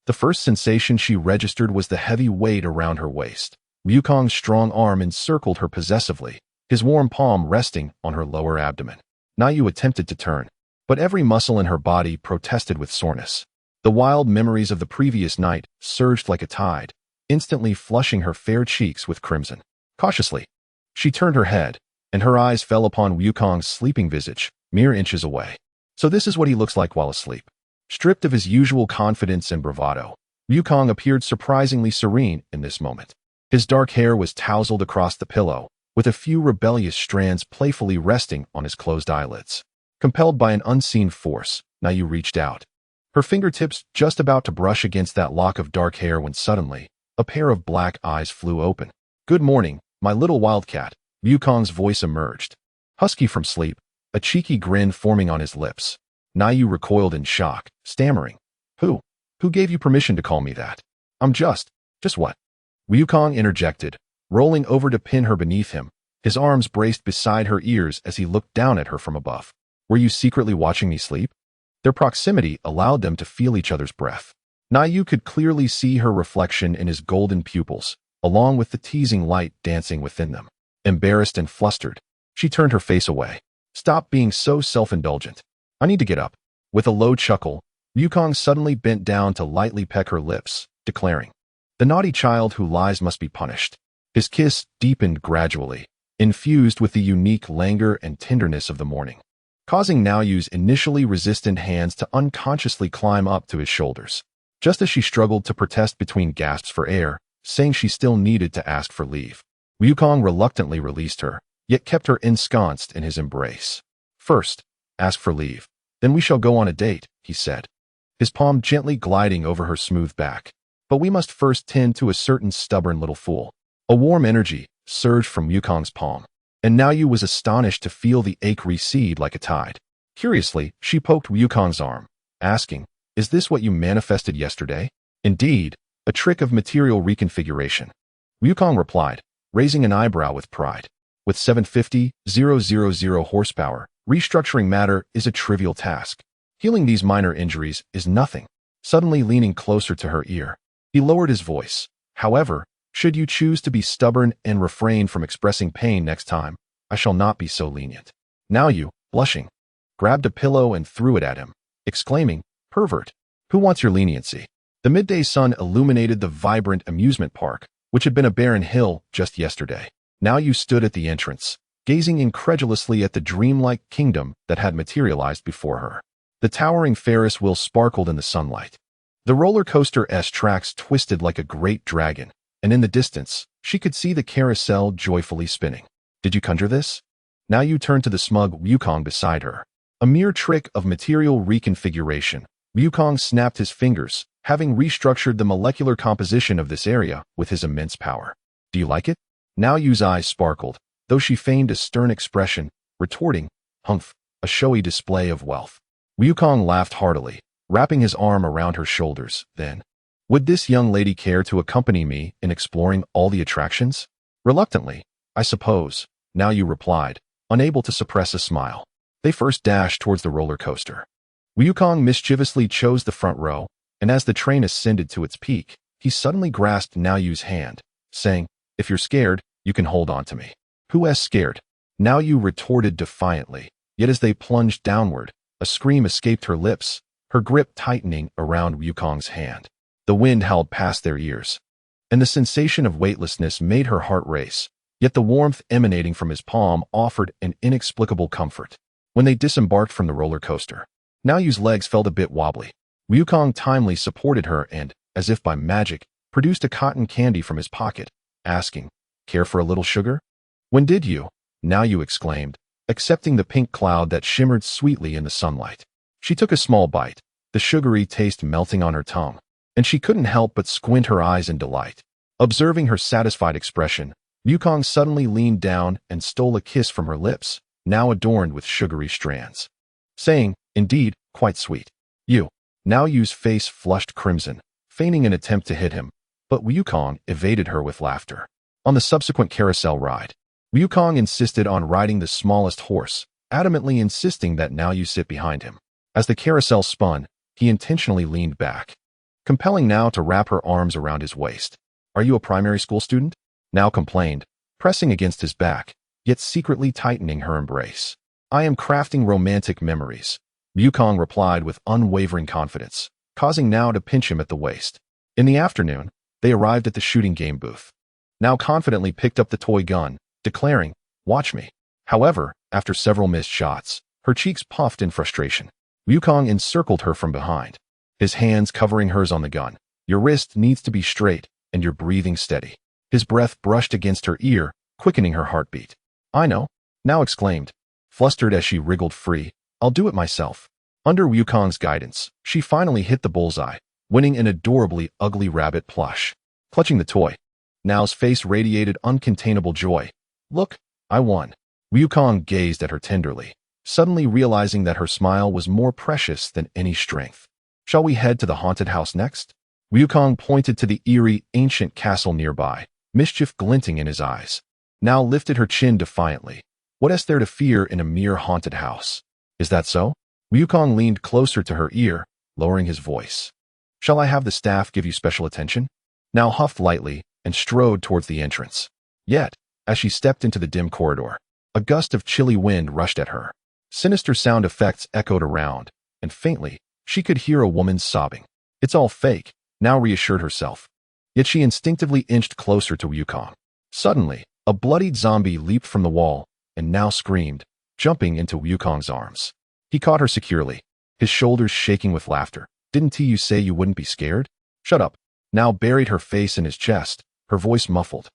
The first sensation she registered was the heavy weight around her waist. Wukong's strong arm encircled her possessively, his warm palm resting on her lower abdomen. Nayu attempted to turn, but every muscle in her body protested with soreness. The wild memories of the previous night surged like a tide, instantly flushing her fair cheeks with crimson. Cautiously, she turned her head, and her eyes fell upon Wukong's sleeping visage, mere inches away. So this is what he looks like while asleep. Stripped of his usual confidence and bravado, Wukong appeared surprisingly serene in this moment. His dark hair was tousled across the pillow, with a few rebellious strands playfully resting on his closed eyelids. Compelled by an unseen force, Nayu reached out, her fingertips just about to brush against that lock of dark hair when suddenly, a pair of black eyes flew open. "Good morning, my little wildcat," Wukong's voice emerged. Husky from sleep, a cheeky grin forming on his lips. Nayu recoiled in shock, stammering, Who gave you permission to call me that? I'm just what?" Wukong interjected, rolling over to pin her beneath him, his arms braced beside her ears as he looked down at her from above. "Were you secretly watching me sleep?" Their proximity allowed them to feel each other's breath. Nayu could clearly see her reflection in his golden pupils, along with the teasing light dancing within them. Embarrassed and flustered, she turned her face away. "Stop being so self-indulgent. I need to get up." With a low chuckle, Wukong suddenly bent down to lightly peck her lips, declaring, "The naughty child who lies must be punished." His kiss deepened gradually, infused with the unique languor and tenderness of the morning, causing Nayu's initially resistant hands to unconsciously climb up to his shoulders. Just as she struggled to protest between gasps for air, saying she still needed to ask for leave, Wukong reluctantly released her, yet kept her ensconced in his embrace. "First, ask for leave, then we shall go on a date," he said, his palm gently gliding over her smooth back. "But we must first tend to a certain stubborn little fool." A warm energy surged from Wukong's palm, and Nayu was astonished to feel the ache recede like a tide. Curiously, she poked Wukong's arm, asking, "Is this what you manifested yesterday?" "Indeed, a trick of material reconfiguration," Wukong replied, raising an eyebrow with pride. "With 750,000 horsepower, restructuring matter is a trivial task. Healing these minor injuries is nothing." Suddenly leaning closer to her ear, he lowered his voice. "However, should you choose to be stubborn and refrain from expressing pain next time, I shall not be so lenient." Nayu, blushing, grabbed a pillow and threw it at him, exclaiming, "Pervert, who wants your leniency?" The midday sun illuminated the vibrant amusement park, which had been a barren hill just yesterday. Nayu stood at the entrance, gazing incredulously at the dreamlike kingdom that had materialized before her. The towering Ferris wheel sparkled in the sunlight. The roller coaster's tracks twisted like a great dragon, and in the distance, she could see the carousel joyfully spinning. "Did you conjure this?" Nayu turned to the smug Wukong beside her. A mere trick of material reconfiguration, Wukong snapped his fingers, having restructured the molecular composition of this area with his immense power. Do you like it? Now Yu's eyes sparkled, though she feigned a stern expression, retorting, "Humph, a showy display of wealth." Wukong laughed heartily, wrapping his arm around her shoulders. Then, would this young lady care to accompany me in exploring all the attractions? Reluctantly, I suppose, Now Yu replied, unable to suppress a smile. They first dashed towards the roller coaster. Wukong mischievously chose the front row, and as the train ascended to its peak, he suddenly grasped Now Yu's hand, saying, "If you're scared, you can hold on to me." "Who is scared?" Now Yu retorted defiantly, yet as they plunged downward, a scream escaped her lips, her grip tightening around Wukong's hand. The wind howled past their ears, and the sensation of weightlessness made her heart race, yet the warmth emanating from his palm offered an inexplicable comfort. When they disembarked from the roller coaster, Now Yu's legs felt a bit wobbly. Wukong timely supported her and, as if by magic, produced a cotton candy from his pocket, asking, "Care for a little sugar?" "When did you?" Now Yu exclaimed, accepting the pink cloud that shimmered sweetly in the sunlight. She took a small bite, the sugary taste melting on her tongue, and she couldn't help but squint her eyes in delight. Observing her satisfied expression, Wukong suddenly leaned down and stole a kiss from her lips, now adorned with sugary strands, saying, "Indeed, quite sweet." "You." Now Yu's face flushed crimson, feigning an attempt to hit him, but Wukong evaded her with laughter. On the subsequent carousel ride, Wukong insisted on riding the smallest horse, adamantly insisting that Now Yu sit behind him. As the carousel spun, he intentionally leaned back, compelling Now to wrap her arms around his waist. "Are you a primary school student?" Now complained, pressing against his back, yet secretly tightening her embrace. "I am crafting romantic memories," Wukong replied with unwavering confidence, causing Now to pinch him at the waist. In the afternoon, they arrived at the shooting game booth. Now confidently picked up the toy gun, declaring, "Watch me." However, after several missed shots, her cheeks puffed in frustration. Wukong encircled her from behind, his hands covering hers on the gun. "Your wrist needs to be straight, and your breathing steady." His breath brushed against her ear, quickening her heartbeat. "I know," Now exclaimed, flustered as she wriggled free. "I'll do it myself." Under Wukong's guidance, she finally hit the bullseye, winning an adorably ugly rabbit plush. Clutching the toy, Now's face radiated uncontainable joy. "Look, I won." Wukong gazed at her tenderly, suddenly realizing that her smile was more precious than any strength. "Shall we head to the haunted house next?" Wukong pointed to the eerie, ancient castle nearby, mischief glinting in his eyes. Now lifted her chin defiantly. What is there to fear in a mere haunted house? "Is that so?" Wukong leaned closer to her ear, lowering his voice. "Shall I have the staff give you special attention?" Now huffed lightly and strode towards the entrance. Yet, as she stepped into the dim corridor, a gust of chilly wind rushed at her. Sinister sound effects echoed around, and faintly, she could hear a woman sobbing. "It's all fake," Now reassured herself. Yet she instinctively inched closer to Wukong. Suddenly, a bloodied zombie leaped from the wall, and Now screamed, jumping into Wukong's arms. He caught her securely, his shoulders shaking with laughter. "Didn't you say you wouldn't be scared?" "Shut up." Now buried her face in his chest, her voice muffled.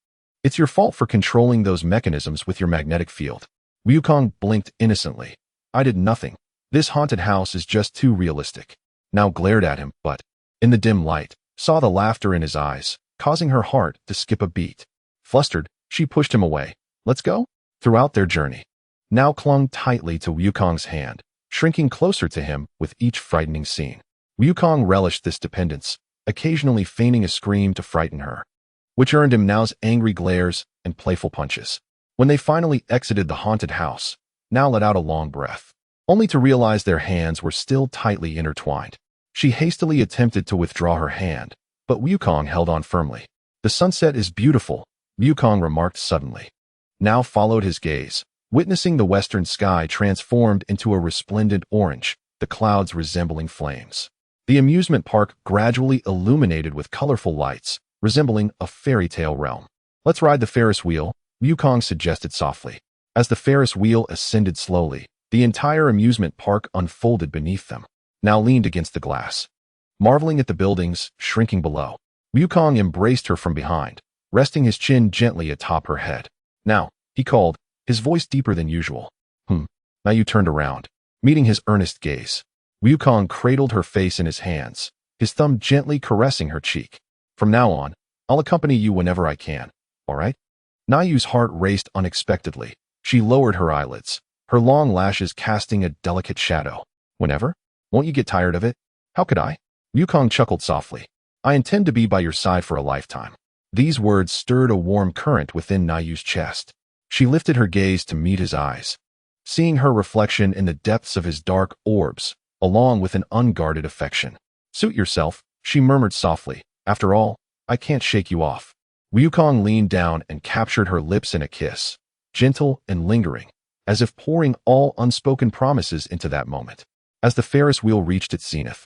"It's your fault for controlling those mechanisms with your magnetic field." Wukong blinked innocently. "I did nothing. This haunted house is just too realistic." Now glared at him, but, in the dim light, saw the laughter in his eyes, causing her heart to skip a beat. Flustered, she pushed him away. "Let's go?" Throughout their journey, Now clung tightly to Wukong's hand, shrinking closer to him with each frightening scene. Wukong relished this dependence, occasionally feigning a scream to frighten her, which earned him Now's angry glares and playful punches. When they finally exited the haunted house, Now let out a long breath, only to realize their hands were still tightly intertwined. She hastily attempted to withdraw her hand, but Wukong held on firmly. "The sunset is beautiful," Wukong remarked suddenly. Now followed his gaze, witnessing the western sky transformed into a resplendent orange, the clouds resembling flames. The amusement park gradually illuminated with colorful lights, resembling a fairy tale realm. "Let's ride the Ferris wheel," Wukong suggested softly. As the Ferris wheel ascended slowly, the entire amusement park unfolded beneath them. Now leaned against the glass, marveling at the buildings shrinking below. Wukong embraced her from behind, resting his chin gently atop her head. "Now," he called, his voice deeper than usual. Now you turned around, meeting his earnest gaze. Wukong cradled her face in his hands, his thumb gently caressing her cheek. From now on, I'll accompany you whenever I can, all right? Nayu's heart raced unexpectedly. She lowered her eyelids, her long lashes casting a delicate shadow. Whenever? Won't you get tired of it? How could I? Yukong chuckled softly. I intend to be by your side for a lifetime. These words stirred a warm current within Nayu's chest. She lifted her gaze to meet his eyes, seeing her reflection in the depths of his dark orbs, along with an unguarded affection. Suit yourself, she murmured softly. After all, I can't shake you off. Yukong leaned down and captured her lips in a kiss, gentle and lingering, as if pouring all unspoken promises into that moment. As the Ferris wheel reached its zenith,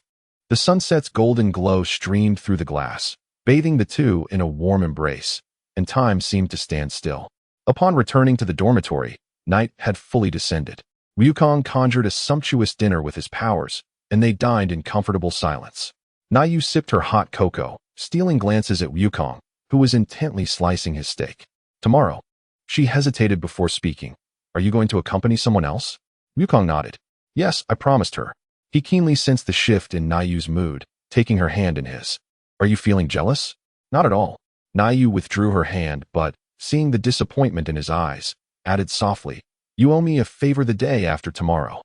the sunset's golden glow streamed through the glass, bathing the two in a warm embrace, and time seemed to stand still. Upon returning to the dormitory, night had fully descended. Yukong conjured a sumptuous dinner with his powers, and they dined in comfortable silence. Nayu sipped her hot cocoa, stealing glances at Yukong, who was intently slicing his steak. Tomorrow. She hesitated before speaking. Are you going to accompany someone else? Yukong nodded. Yes, I promised her. He keenly sensed the shift in Nayu's mood, taking her hand in his. Are you feeling jealous? Not at all. Nayu withdrew her hand, but, seeing the disappointment in his eyes, added softly, You owe me a favor the day after tomorrow.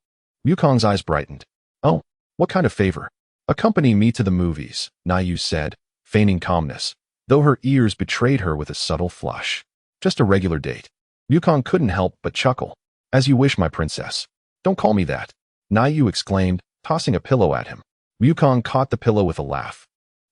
Yukong's eyes brightened. Oh, what kind of favor? Accompany me to the movies, Nayu said, feigning calmness, though her ears betrayed her with a subtle flush. Just a regular date. Yukong couldn't help but chuckle. As you wish, my princess. Don't call me that, Nayu exclaimed, tossing a pillow at him. Yukong caught the pillow with a laugh,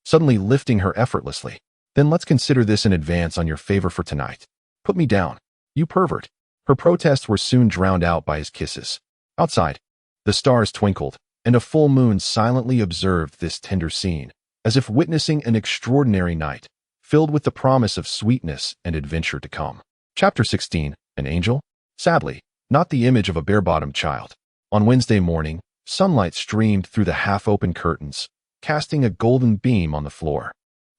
suddenly lifting her effortlessly. Then let's consider this in advance on your favor for tonight. Put me down, you pervert. Her protests were soon drowned out by his kisses. Outside, the stars twinkled, and a full moon silently observed this tender scene, as if witnessing an extraordinary night, filled with the promise of sweetness and adventure to come. Chapter 16, An Angel? Sadly, not the image of a bare-bottomed child. On Wednesday morning, sunlight streamed through the half-open curtains, casting a golden beam on the floor.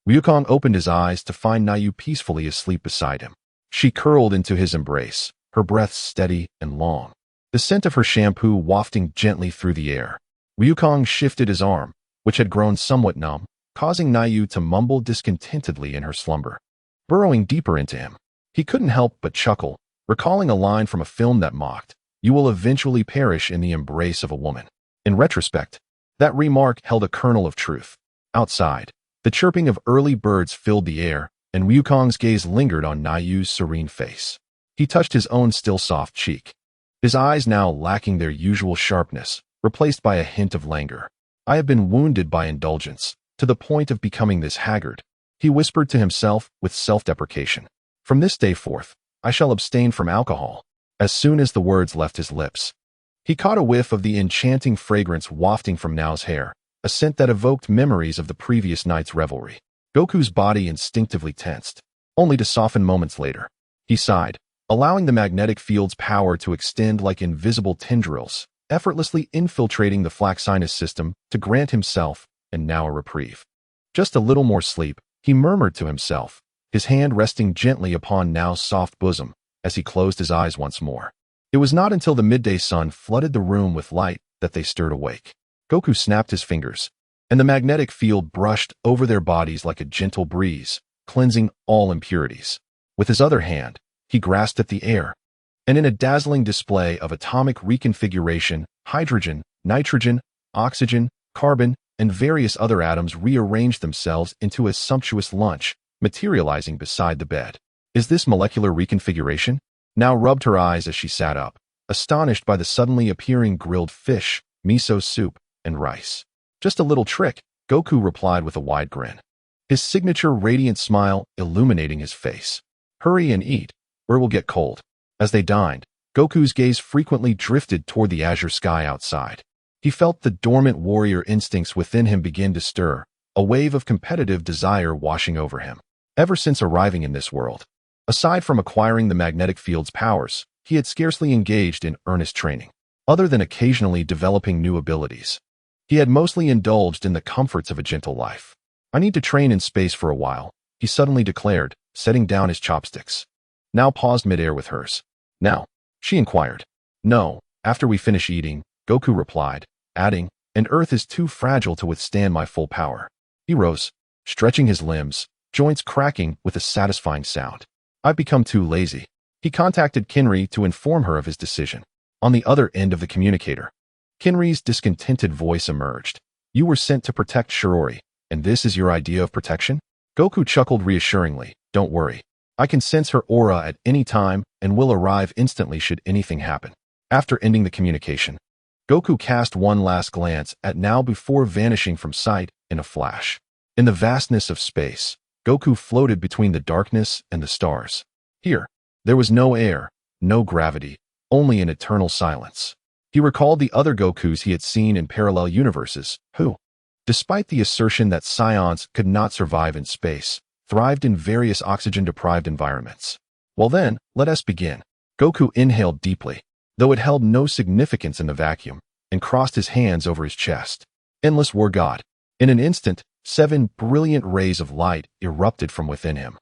Yukong opened his eyes to find Nayu peacefully asleep beside him. She curled into his embrace, her breath steady and long, the scent of her shampoo wafting gently through the air. Yukong shifted his arm, which had grown somewhat numb, causing Nayu to mumble discontentedly in her slumber. Burrowing deeper into him, he couldn't help but chuckle, recalling a line from a film that mocked, You will eventually perish in the embrace of a woman. In retrospect, that remark held a kernel of truth. Outside, the chirping of early birds filled the air, and Yukong's gaze lingered on Nayu's serene face. He touched his own still soft cheek, his eyes now lacking their usual sharpness, replaced by a hint of languor. I have been wounded by indulgence, to the point of becoming this haggard, he whispered to himself with self-deprecation. From this day forth, I shall abstain from alcohol. As soon as the words left his lips, he caught a whiff of the enchanting fragrance wafting from Nao's hair, a scent that evoked memories of the previous night's revelry. Goku's body instinctively tensed, only to soften moments later. He sighed, allowing the magnetic field's power to extend like invisible tendrils, effortlessly infiltrating the Flaxinus system to grant himself and now a reprieve. Just a little more sleep, he murmured to himself, his hand resting gently upon Nao's soft bosom as he closed his eyes once more. It was not until the midday sun flooded the room with light that they stirred awake. Goku snapped his fingers, and the magnetic field brushed over their bodies like a gentle breeze, cleansing all impurities. With his other hand, he grasped at the air, and in a dazzling display of atomic reconfiguration, hydrogen, nitrogen, oxygen, carbon, and various other atoms rearranged themselves into a sumptuous lunch, materializing beside the bed. Is this molecular reconfiguration? Now rubbed her eyes as she sat up, astonished by the suddenly appearing grilled fish, miso soup, and rice. Just a little trick, Goku replied with a wide grin, his signature radiant smile illuminating his face. Hurry and eat, or it will get cold. As they dined, Goku's gaze frequently drifted toward the azure sky outside. He felt the dormant warrior instincts within him begin to stir, a wave of competitive desire washing over him. Ever since arriving in this world, aside from acquiring the magnetic field's powers, he had scarcely engaged in earnest training, other than occasionally developing new abilities. He had mostly indulged in the comforts of a gentle life. I need to train in space for a while, he suddenly declared, setting down his chopsticks. Now paused midair with hers. Now, she inquired. No, after we finish eating, Goku replied, adding, and Earth is too fragile to withstand my full power. He rose, stretching his limbs, joints cracking with a satisfying sound. I've become too lazy. He contacted Kinri to inform her of his decision. On the other end of the communicator, Kinri's discontented voice emerged. You were sent to protect Shiori, and this is your idea of protection? Goku chuckled reassuringly. Don't worry. I can sense her aura at any time and will arrive instantly should anything happen. After ending the communication, Goku cast one last glance at Now before vanishing from sight in a flash. In the vastness of space, Goku floated between the darkness and the stars. Here, there was no air, no gravity, only an eternal silence. He recalled the other Gokus he had seen in parallel universes, who, despite the assertion that Saiyans could not survive in space, thrived in various oxygen-deprived environments. Well then, let us begin. Goku inhaled deeply, though it held no significance in the vacuum, and crossed his hands over his chest. Endless War God. In an instant, 7 brilliant rays of light erupted from within him,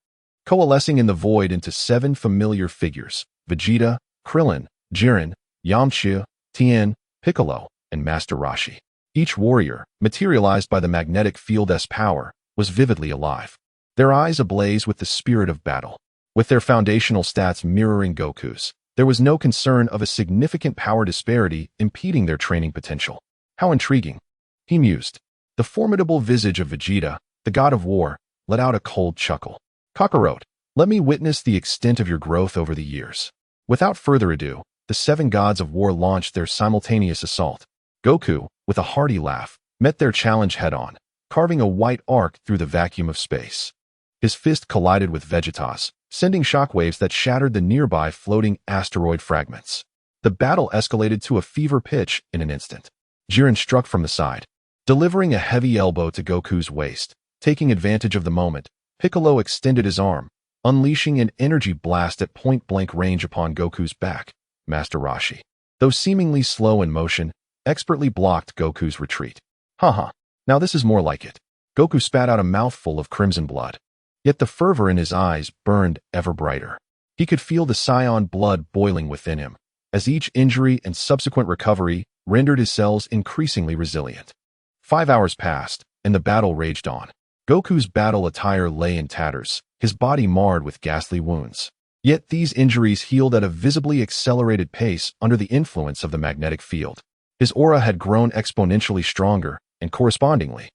coalescing in the void into 7 familiar figures: Vegeta, Krillin, Jiren, Yamcha, Tien, Piccolo, and Master Roshi. Each warrior, materialized by the magnetic field's power, was vividly alive, their eyes ablaze with the spirit of battle. With their foundational stats mirroring Goku's, there was no concern of a significant power disparity impeding their training potential. How intriguing, he mused. The formidable visage of Vegeta, the god of war, let out a cold chuckle. Kakarot, let me witness the extent of your growth over the years. Without further ado, the 7 gods of war launched their simultaneous assault. Goku, with a hearty laugh, met their challenge head-on, carving a white arc through the vacuum of space. His fist collided with Vegeta's, sending shockwaves that shattered the nearby floating asteroid fragments. The battle escalated to a fever pitch in an instant. Jiren struck from the side, delivering a heavy elbow to Goku's waist. Taking advantage of the moment, Piccolo extended his arm, unleashing an energy blast at point-blank range upon Goku's back. Master Roshi, though seemingly slow in motion, expertly blocked Goku's retreat. Haha, now this is more like it. Goku spat out a mouthful of crimson blood. Yet the fervor in his eyes burned ever brighter. He could feel the Saiyan blood boiling within him, as each injury and subsequent recovery rendered his cells increasingly resilient. 5 hours passed, and the battle raged on. Goku's battle attire lay in tatters, his body marred with ghastly wounds. Yet these injuries healed at a visibly accelerated pace under the influence of the magnetic field. His aura had grown exponentially stronger, and correspondingly,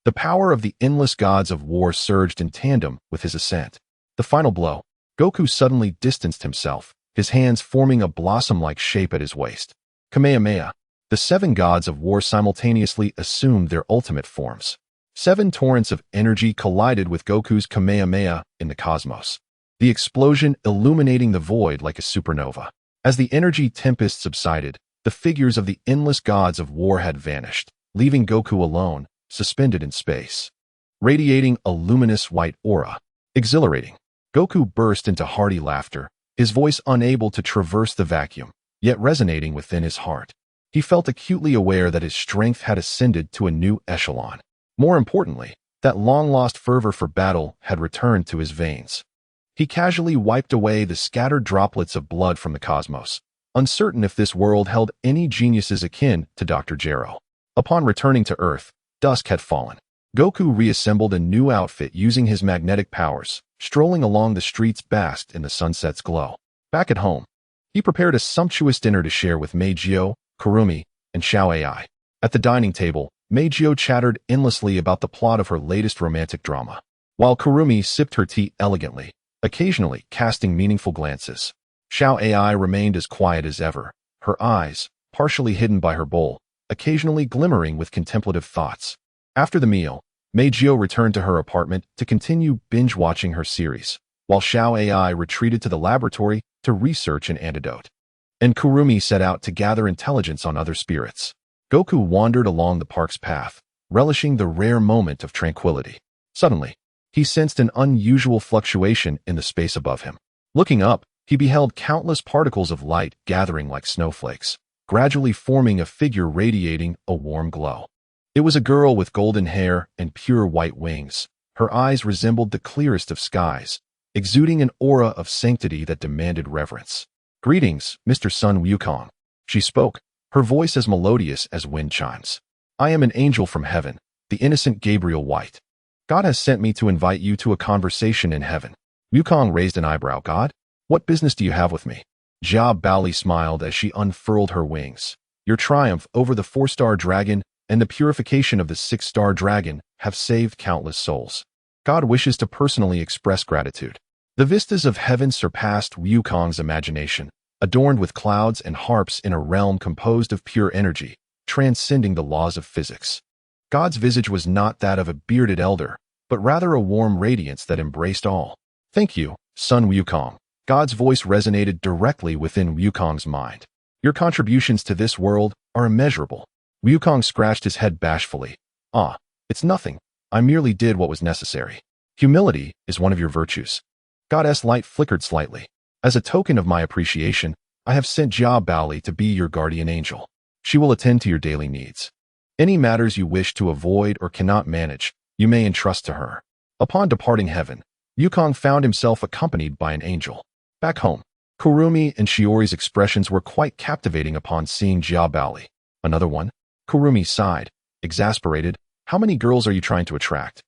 the power of the endless gods of war surged in tandem with his ascent. The final blow. Goku suddenly distanced himself, his hands forming a blossom-like shape at his waist. Kamehameha. The 7 gods of war simultaneously assumed their ultimate forms. 7 torrents of energy collided with Goku's Kamehameha in the cosmos, the explosion illuminating the void like a supernova. As the energy tempest subsided, the figures of the endless gods of war had vanished, leaving Goku alone, suspended in space, radiating a luminous white aura. Exhilarating. Goku burst into hearty laughter, his voice unable to traverse the vacuum, yet resonating within his heart. He felt acutely aware that his strength had ascended to a new echelon. More importantly, that long-lost fervor for battle had returned to his veins. He casually wiped away the scattered droplets of blood from the cosmos, uncertain if this world held any geniuses akin to Dr. Gero. Upon returning to Earth, dusk had fallen. Goku reassembled a new outfit using his magnetic powers, strolling along the streets basked in the sunset's glow. Back at home, he prepared a sumptuous dinner to share with Meijio, Kurumi, and Xiao Ai. At the dining table, Meijio chattered endlessly about the plot of her latest romantic drama, while Kurumi sipped her tea elegantly, occasionally casting meaningful glances. Xiao Ai remained as quiet as ever, her eyes, partially hidden by her bowl, occasionally glimmering with contemplative thoughts. After the meal, Meijio returned to her apartment to continue binge-watching her series, while Xiao Ai retreated to the laboratory to research an antidote. And Kurumi set out to gather intelligence on other spirits. Goku wandered along the park's path, relishing the rare moment of tranquility. Suddenly, he sensed an unusual fluctuation in the space above him. Looking up, he beheld countless particles of light gathering like snowflakes, gradually forming a figure radiating a warm glow. It was a girl with golden hair and pure white wings. Her eyes resembled the clearest of skies, exuding an aura of sanctity that demanded reverence. "Greetings, Mr. Sun Wukong," she spoke, her voice as melodious as wind chimes. I am an angel from heaven, the innocent Gabriel White. God has sent me to invite you to a conversation in heaven. Wukong raised an eyebrow. God? What business do you have with me? Jia Baoli smiled as she unfurled her wings. Your triumph over the 4-star dragon and the purification of the 6-star dragon have saved countless souls. God wishes to personally express gratitude. The vistas of heaven surpassed Wukong's imagination, adorned with clouds and harps in a realm composed of pure energy, transcending the laws of physics. God's visage was not that of a bearded elder, but rather a warm radiance that embraced all. Thank you, son Wukong. God's voice resonated directly within Wukong's mind. Your contributions to this world are immeasurable. Wukong scratched his head bashfully. Ah, it's nothing. I merely did what was necessary. Humility is one of your virtues. Goddess light flickered slightly. As a token of my appreciation, I have sent Jia Baoli to be your guardian angel. She will attend to your daily needs. Any matters you wish to avoid or cannot manage, you may entrust to her. Upon departing heaven, Wukong found himself accompanied by an angel. Back home, Kurumi and Shiori's expressions were quite captivating upon seeing Jia Baoli. Another one? Kurumi sighed, exasperated. How many girls are you trying to attract?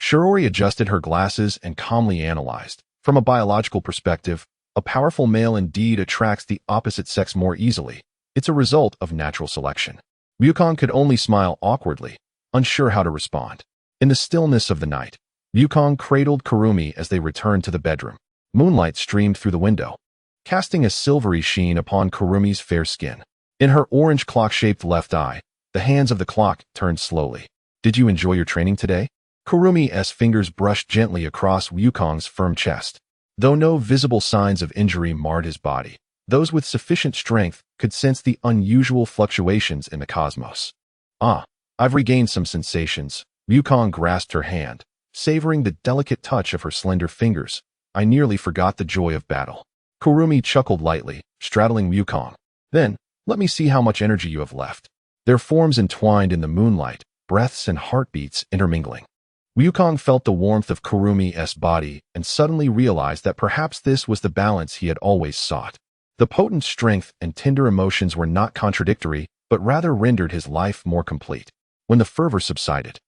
Shiori adjusted her glasses and calmly analyzed. From a biological perspective, a powerful male indeed attracts the opposite sex more easily. It's a result of natural selection. Wukong could only smile awkwardly, unsure how to respond. In the stillness of the night, Wukong cradled Kurumi as they returned to the bedroom. Moonlight streamed through the window, casting a silvery sheen upon Kurumi's fair skin. In her orange clock-shaped left eye, the hands of the clock turned slowly. Did you enjoy your training today? Kurumi's fingers brushed gently across Wukong's firm chest. Though no visible signs of injury marred his body, those with sufficient strength could sense the unusual fluctuations in the cosmos. Ah, I've regained some sensations. Wukong grasped her hand, savoring the delicate touch of her slender fingers. I nearly forgot the joy of battle. Kurumi chuckled lightly, straddling Wukong. Then, let me see how much energy you have left. Their forms entwined in the moonlight, breaths and heartbeats intermingling. Wukong felt the warmth of Kurumi's body and suddenly realized that perhaps this was the balance he had always sought. The potent strength and tender emotions were not contradictory, but rather rendered his life more complete. When the fervor subsided,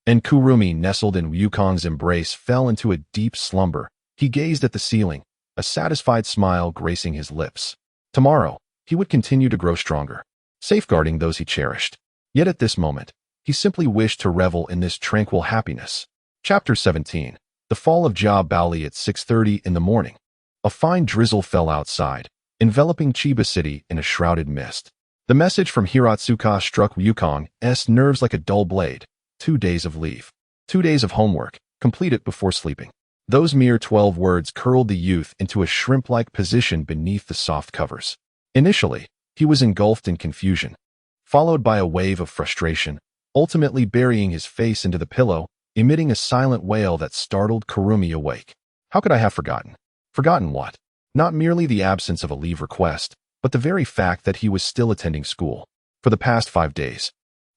and Kurumi, nestled in Wukong's embrace, fell into a deep slumber, he gazed at the ceiling, a satisfied smile gracing his lips. Tomorrow, he would continue to grow stronger, safeguarding those he cherished. Yet at this moment, he simply wished to revel in this tranquil happiness. Chapter 17. The Fall of Jia Baoli at 6:30 in the morning. A fine drizzle fell outside, enveloping Chiba City in a shrouded mist. The message from Hiratsuka struck Wukong's nerves like a dull blade. 2 days of leave. 2 days of homework, complete it before sleeping. Those mere 12 words curled the youth into a shrimp-like position beneath the soft covers. Initially, he was engulfed in confusion, followed by a wave of frustration, ultimately burying his face into the pillow, emitting a silent wail that startled Kurumi awake. How could I have forgotten? Forgotten what? Not merely the absence of a leave request, but the very fact that he was still attending school. For the past 5 days,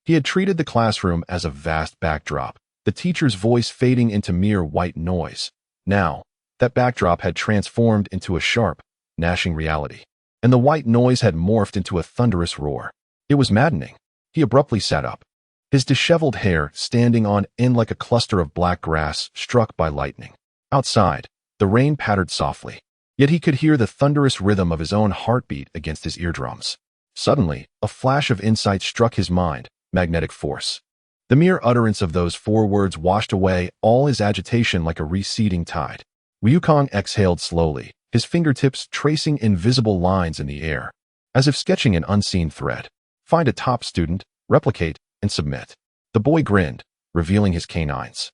he had treated the classroom as a vast backdrop, the teacher's voice fading into mere white noise. Now, that backdrop had transformed into a sharp, gnashing reality, and the white noise had morphed into a thunderous roar. It was maddening. He abruptly sat up, his disheveled hair standing on end like a cluster of black grass struck by lightning. Outside, the rain pattered softly, yet he could hear the thunderous rhythm of his own heartbeat against his eardrums. Suddenly, a flash of insight struck his mind: magnetic force. The mere utterance of those 4 words washed away all his agitation like a receding tide. Wukong exhaled slowly, his fingertips tracing invisible lines in the air, as if sketching an unseen thread. Find a top student, replicate, and submit. The boy grinned, revealing his canines,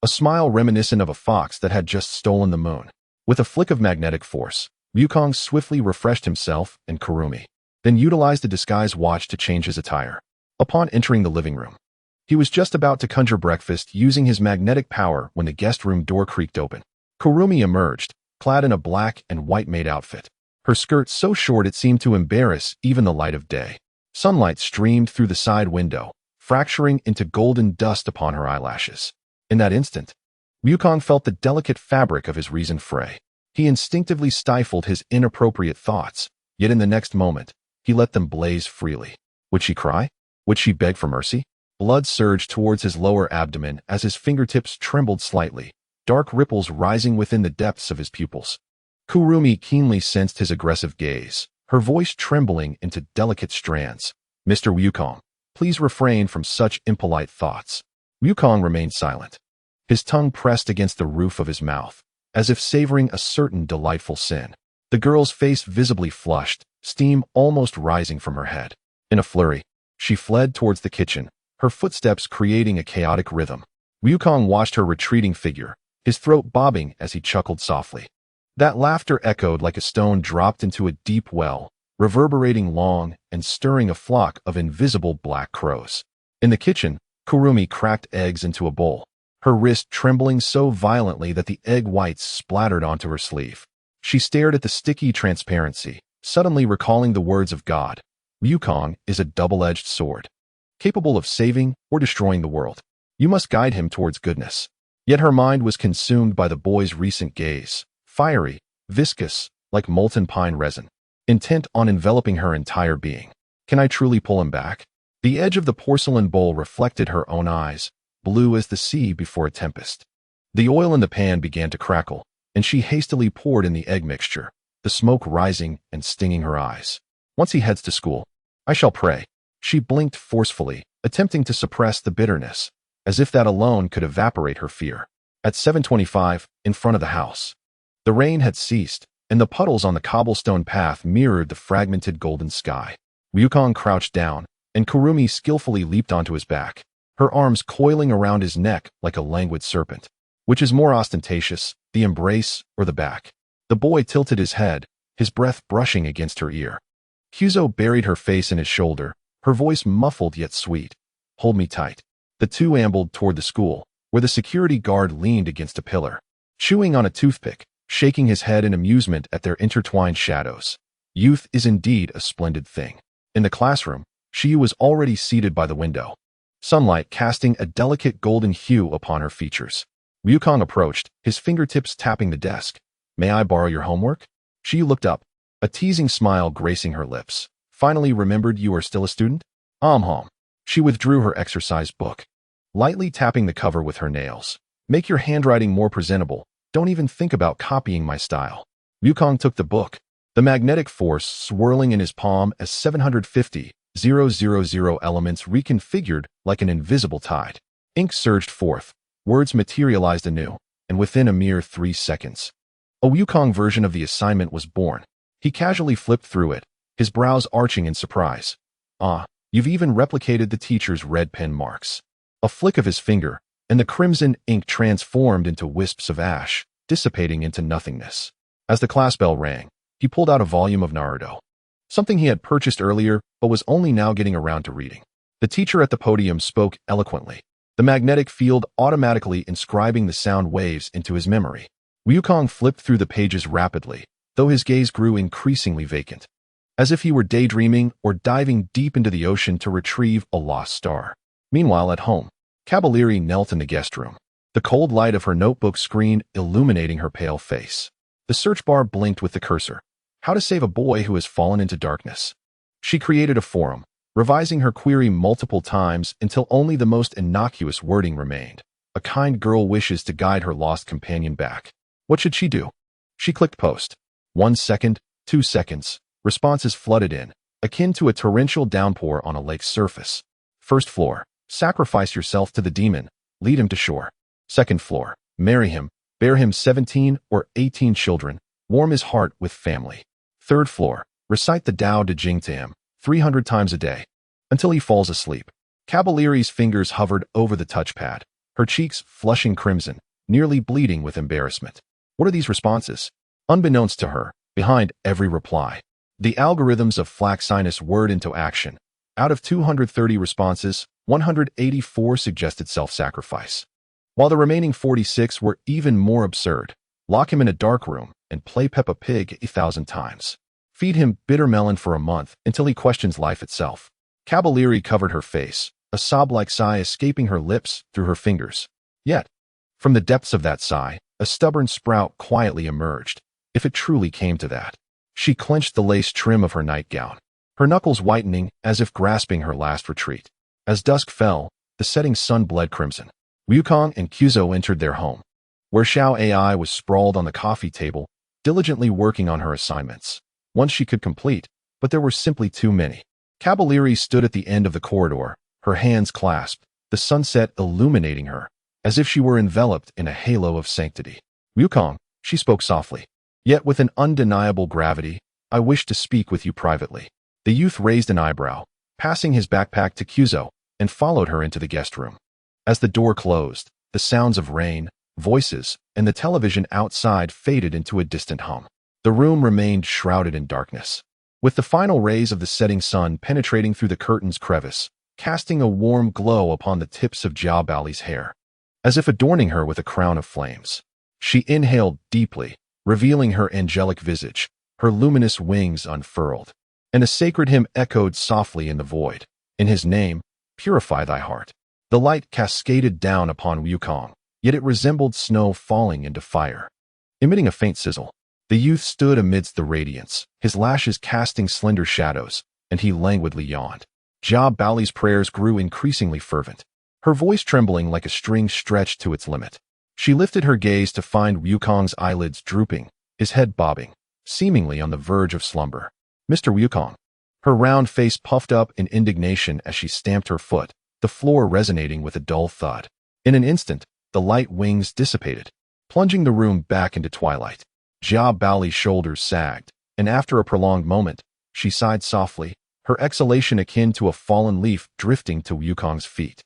a smile reminiscent of a fox that had just stolen the moon. With a flick of magnetic force, Wukong swiftly refreshed himself and Kurumi, then utilized the disguise watch to change his attire. Upon entering the living room, he was just about to conjure breakfast using his magnetic power when the guest room door creaked open. Kurumi emerged, clad in a black and white maid outfit, her skirt so short it seemed to embarrass even the light of day. Sunlight streamed through the side window, fracturing into golden dust upon her eyelashes. In that instant, Wukong felt the delicate fabric of his reason fray. He instinctively stifled his inappropriate thoughts, yet in the next moment, he let them blaze freely. Would she cry? Would she beg for mercy? Blood surged towards his lower abdomen as his fingertips trembled slightly, dark ripples rising within the depths of his pupils. Kurumi keenly sensed his aggressive gaze, her voice trembling into delicate strands. "Mr. Wukong, please refrain from such impolite thoughts." Wukong remained silent. His tongue pressed against the roof of his mouth, as if savoring a certain delightful sin. The girl's face visibly flushed, steam almost rising from her head. In a flurry, she fled towards the kitchen, her footsteps creating a chaotic rhythm. Wukong watched her retreating figure, his throat bobbing as he chuckled softly. That laughter echoed like a stone dropped into a deep well, reverberating long and stirring a flock of invisible black crows. In the kitchen, Kurumi cracked eggs into a bowl, her wrist trembling so violently that the egg whites splattered onto her sleeve. She stared at the sticky transparency, suddenly recalling the words of God. Wukong is a double-edged sword, capable of saving or destroying the world. You must guide him towards goodness. Yet her mind was consumed by the boy's recent gaze, fiery, viscous, like molten pine resin, intent on enveloping her entire being. Can I truly pull him back? The edge of the porcelain bowl reflected her own eyes, blue as the sea before a tempest. The oil in the pan began to crackle, and she hastily poured in the egg mixture, the smoke rising and stinging her eyes. Once he heads to school, I shall pray. She blinked forcefully, attempting to suppress the bitterness, as if that alone could evaporate her fear. At 7:25, in front of the house, the rain had ceased, and the puddles on the cobblestone path mirrored the fragmented golden sky. Wukong crouched down, and Kurumi skillfully leaped onto his back, her arms coiling around his neck like a languid serpent. Which is more ostentatious, the embrace or the back? The boy tilted his head, his breath brushing against her ear. Huzo buried her face in his shoulder, her voice muffled yet sweet. Hold me tight. The two ambled toward the school, where the security guard leaned against a pillar, chewing on a toothpick, shaking his head in amusement at their intertwined shadows. Youth is indeed a splendid thing. In the classroom, she was already seated by the window, sunlight casting a delicate golden hue upon her features. Wukong approached, his fingertips tapping the desk. May I borrow your homework? She looked up, a teasing smile gracing her lips. Finally remembered you are still a student? Hom. She withdrew her exercise book, lightly tapping the cover with her nails. Make your handwriting more presentable. Don't even think about copying my style. Wukong took the book, the magnetic force swirling in his palm as 750,000 elements reconfigured like an invisible tide. Ink surged forth. Words materialized anew, and within a mere 3 seconds, a Wukong version of the assignment was born. He casually flipped through it, his brows arching in surprise. Ah, you've even replicated the teacher's red pen marks. A flick of his finger, and the crimson ink transformed into wisps of ash, dissipating into nothingness. As the class bell rang, he pulled out a volume of Naruto, something he had purchased earlier but was only now getting around to reading. The teacher at the podium spoke eloquently, the magnetic field automatically inscribing the sound waves into his memory. Wukong flipped through the pages rapidly, though his gaze grew increasingly vacant, as if he were daydreaming or diving deep into the ocean to retrieve a lost star. Meanwhile, at home, Cavalieri knelt in the guest room, the cold light of her notebook screen illuminating her pale face. The search bar blinked with the cursor. How to save a boy who has fallen into darkness. She created a forum, revising her query multiple times until only the most innocuous wording remained. A kind girl wishes to guide her lost companion back. What should she do? She clicked post. 1 second, 2 seconds. Responses flooded in, akin to a torrential downpour on a lake's surface. First floor, sacrifice yourself to the demon, lead him to shore. Second floor, marry him, bear him 17 or 18 children, warm his heart with family. Third floor, recite the Tao Te Ching to him 300 times a day, until he falls asleep. Cavalieri's fingers hovered over the touchpad, her cheeks flushing crimson, nearly bleeding with embarrassment. What are these responses? Unbeknownst to her, behind every reply, the algorithms of Flaxinus whirred into action. Out of 230 responses, 184 suggested self-sacrifice, while the remaining 46 were even more absurd. Lock him in a dark room and play Peppa Pig 1,000 times. Feed him bitter melon for a month until he questions life itself. Cavalieri covered her face, a sob-like sigh escaping her lips through her fingers. Yet, from the depths of that sigh, a stubborn sprout quietly emerged, if it truly came to that. She clenched the lace trim of her nightgown, her knuckles whitening as if grasping her last retreat. As dusk fell, The setting sun bled crimson. Wukong and Kyuzo entered their home, where Xiao AI was sprawled on the coffee table, diligently working on her assignments. Ones she could complete, but there were simply too many. Cavalieri stood at the end of the corridor, her hands clasped, the sunset illuminating her, as if she were enveloped in a halo of sanctity. Wukong, she spoke softly, yet with an undeniable gravity, I wish to speak with you privately. The youth raised an eyebrow, passing his backpack to Kyuzo, and followed her into the guest room. As the door closed, the sounds of rain, voices, and the television outside faded into a distant hum. The room remained shrouded in darkness, with the final rays of the setting sun penetrating through the curtain's crevice, casting a warm glow upon the tips of Jia Bao's hair, as if adorning her with a crown of flames. She inhaled deeply, revealing her angelic visage, her luminous wings unfurled, and a sacred hymn echoed softly in the void. In his name, purify thy heart. The light cascaded down upon Wukong, yet it resembled snow falling into fire. Emitting a faint sizzle, the youth stood amidst the radiance, his lashes casting slender shadows, and he languidly yawned. Jia Bao's prayers grew increasingly fervent, her voice trembling like a string stretched to its limit. She lifted her gaze to find Wukong's eyelids drooping, his head bobbing, seemingly on the verge of slumber. Mr. Wukong. Her round face puffed up in indignation as she stamped her foot, the floor resonating with a dull thud. In an instant, the light wings dissipated, plunging the room back into twilight. Jia Bao's shoulders sagged, and after a prolonged moment, she sighed softly, her exhalation akin to a fallen leaf drifting to Wukong's feet.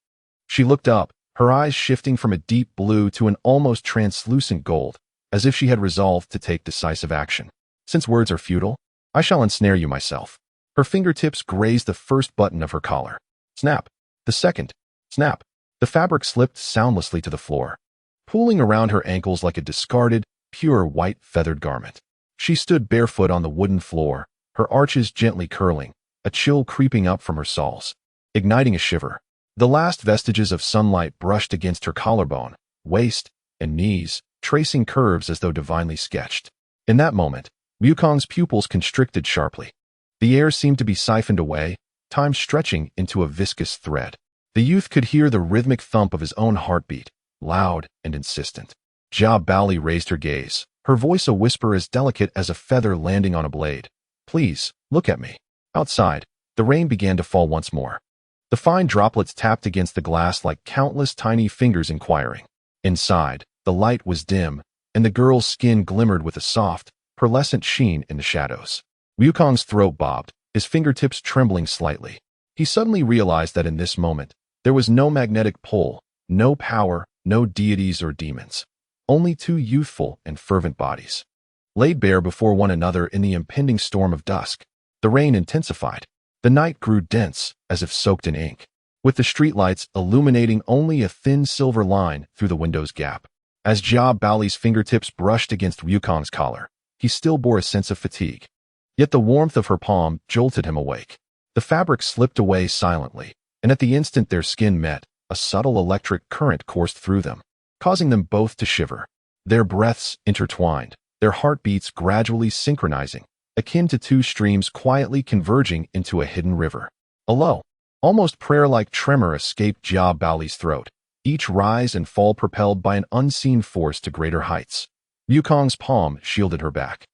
She looked up, her eyes shifting from a deep blue to an almost translucent gold, as if she had resolved to take decisive action. Since words are futile, I shall ensnare you myself. Her fingertips grazed the first button of her collar. Snap. The second. Snap. The fabric slipped soundlessly to the floor, pooling around her ankles like a discarded, pure white feathered garment. She stood barefoot on the wooden floor, her arches gently curling, a chill creeping up from her soles, igniting a shiver. The last vestiges of sunlight brushed against her collarbone, waist, and knees, tracing curves as though divinely sketched. In that moment, Wukong's pupils constricted sharply. The air seemed to be siphoned away, time stretching into a viscous thread. The youth could hear the rhythmic thump of his own heartbeat, loud and insistent. Jia Bao raised her gaze, her voice a whisper as delicate as a feather landing on a blade. Please, look at me. Outside, the rain began to fall once more. The fine droplets tapped against the glass like countless tiny fingers inquiring. Inside, the light was dim, and the girl's skin glimmered with a soft, pearlescent sheen in the shadows. Wukong's throat bobbed, his fingertips trembling slightly. He suddenly realized that in this moment, there was no magnetic pull, no power, no deities or demons. Only two youthful and fervent bodies, laid bare before one another in the impending storm of dusk. The rain intensified. The night grew dense, as if soaked in ink, with the streetlights illuminating only a thin silver line through the window's gap. As Jia Bao's fingertips brushed against Wukong's collar, he still bore a sense of fatigue. Yet the warmth of her palm jolted him awake. The fabric slipped away silently, and at the instant their skin met, a subtle electric current coursed through them, causing them both to shiver. Their breaths intertwined, their heartbeats gradually synchronizing, akin to two streams quietly converging into a hidden river. A low, almost prayer-like tremor escaped Jia Bao's throat, each rise and fall propelled by an unseen force to greater heights. Wukong's palm shielded her back,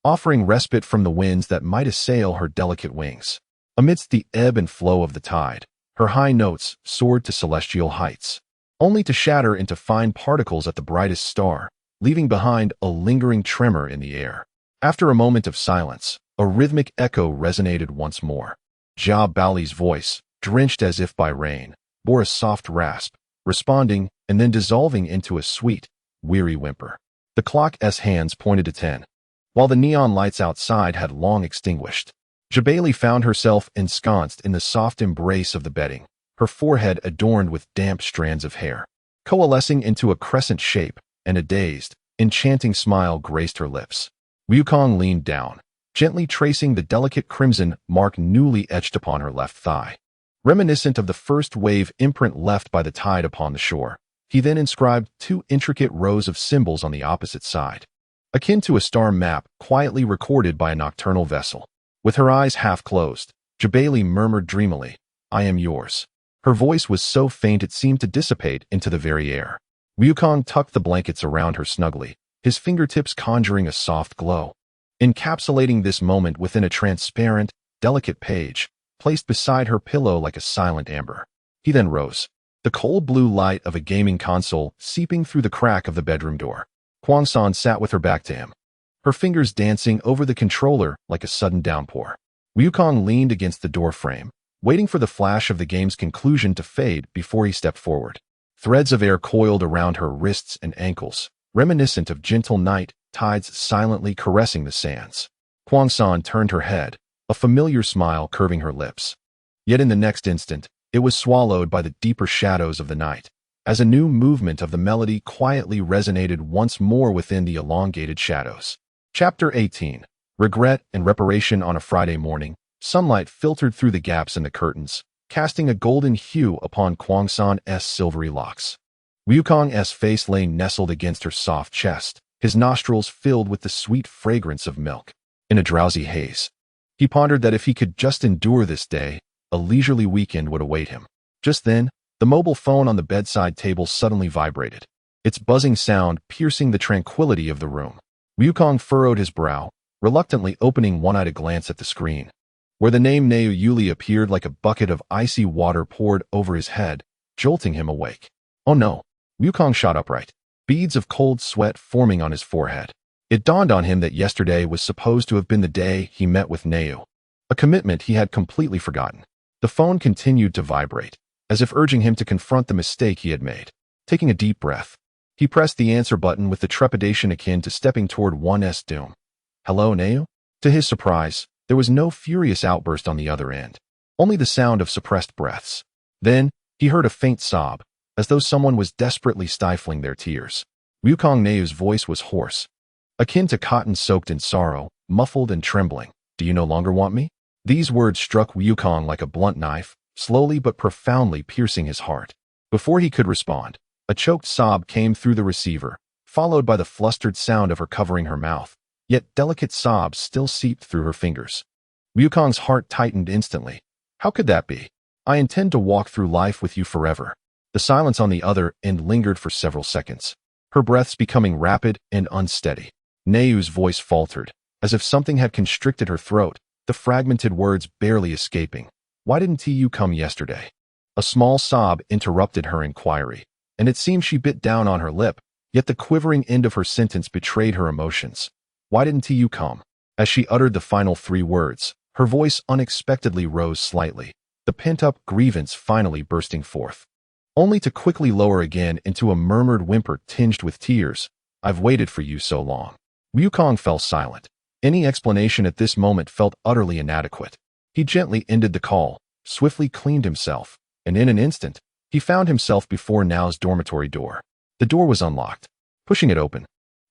offering respite from the winds that might assail her delicate wings. Amidst the ebb and flow of the tide, her high notes soared to celestial heights, only to shatter into fine particles at the brightest star, leaving behind a lingering tremor in the air. After a moment of silence, a rhythmic echo resonated once more. Jia Bao's voice, drenched as if by rain, bore a soft rasp, responding and then dissolving into a sweet, weary whimper. The clock's hands pointed to 10, while the neon lights outside had long extinguished. Jabali found herself ensconced in the soft embrace of the bedding, her forehead adorned with damp strands of hair, coalescing into a crescent shape, and a dazed, enchanting smile graced her lips. Wukong leaned down, gently tracing the delicate crimson mark newly etched upon her left thigh. Reminiscent of the first wave imprint left by the tide upon the shore, he then inscribed two intricate rows of symbols on the opposite side, akin to a star map quietly recorded by a nocturnal vessel. With her eyes half closed, Jabali murmured dreamily, I am yours. Her voice was so faint it seemed to dissipate into the very air. Wukong tucked the blankets around her snugly, his fingertips conjuring a soft glow. Encapsulating this moment within a transparent, delicate page, placed beside her pillow like a silent amber. He then rose, the cold blue light of a gaming console seeping through the crack of the bedroom door. Kwang-san sat with her back to him, her fingers dancing over the controller like a sudden downpour. Wukong leaned against the door frame, waiting for the flash of the game's conclusion to fade before he stepped forward. Threads of air coiled around her wrists and ankles, reminiscent of gentle night tides silently caressing the sands. Kwang-san turned her head, a familiar smile curving her lips. Yet in the next instant, it was swallowed by the deeper shadows of the night, as a new movement of the melody quietly resonated once more within the elongated shadows. Chapter 18. Regret and Reparation. On a Friday morning, sunlight filtered through the gaps in the curtains, casting a golden hue upon Kwang-san's silvery locks. Wukong's face lay nestled against her soft chest, his nostrils filled with the sweet fragrance of milk. In a drowsy haze, he pondered that if he could just endure this day, a leisurely weekend would await him. Just then, the mobile phone on the bedside table suddenly vibrated, its buzzing sound piercing the tranquility of the room. Wukong furrowed his brow, reluctantly opening one-eyed glance at the screen, where the name Neo Yuli appeared like a bucket of icy water poured over his head, jolting him awake. Oh no! Wukong shot upright, beads of cold sweat forming on his forehead. It dawned on him that yesterday was supposed to have been the day he met with Neo, a commitment he had completely forgotten. The phone continued to vibrate, as if urging him to confront the mistake he had made. Taking a deep breath, he pressed the answer button with the trepidation akin to stepping toward one's doom. Hello, Neo? To his surprise, there was no furious outburst on the other end, only the sound of suppressed breaths. Then, he heard a faint sob, as though someone was desperately stifling their tears. Wukong Neo's voice was hoarse, akin to cotton soaked in sorrow, muffled and trembling. Do you no longer want me? These words struck Wukong like a blunt knife, slowly but profoundly piercing his heart. Before he could respond, a choked sob came through the receiver, followed by the flustered sound of her covering her mouth, yet delicate sobs still seeped through her fingers. Wukong's heart tightened instantly. How could that be? I intend to walk through life with you forever. The silence on the other end lingered for several seconds, her breaths becoming rapid and unsteady. Neo's voice faltered, as if something had constricted her throat, the fragmented words barely escaping. Why didn't you come yesterday? A small sob interrupted her inquiry, and it seemed she bit down on her lip, yet the quivering end of her sentence betrayed her emotions. Why didn't you come? As she uttered the final three words, her voice unexpectedly rose slightly, the pent-up grievance finally bursting forth, only to quickly lower again into a murmured whimper tinged with tears. I've waited for you so long. Wukong fell silent. Any explanation at this moment felt utterly inadequate. He gently ended the call, swiftly cleaned himself, and in an instant, he found himself before Nao's dormitory door. The door was unlocked. Pushing it open,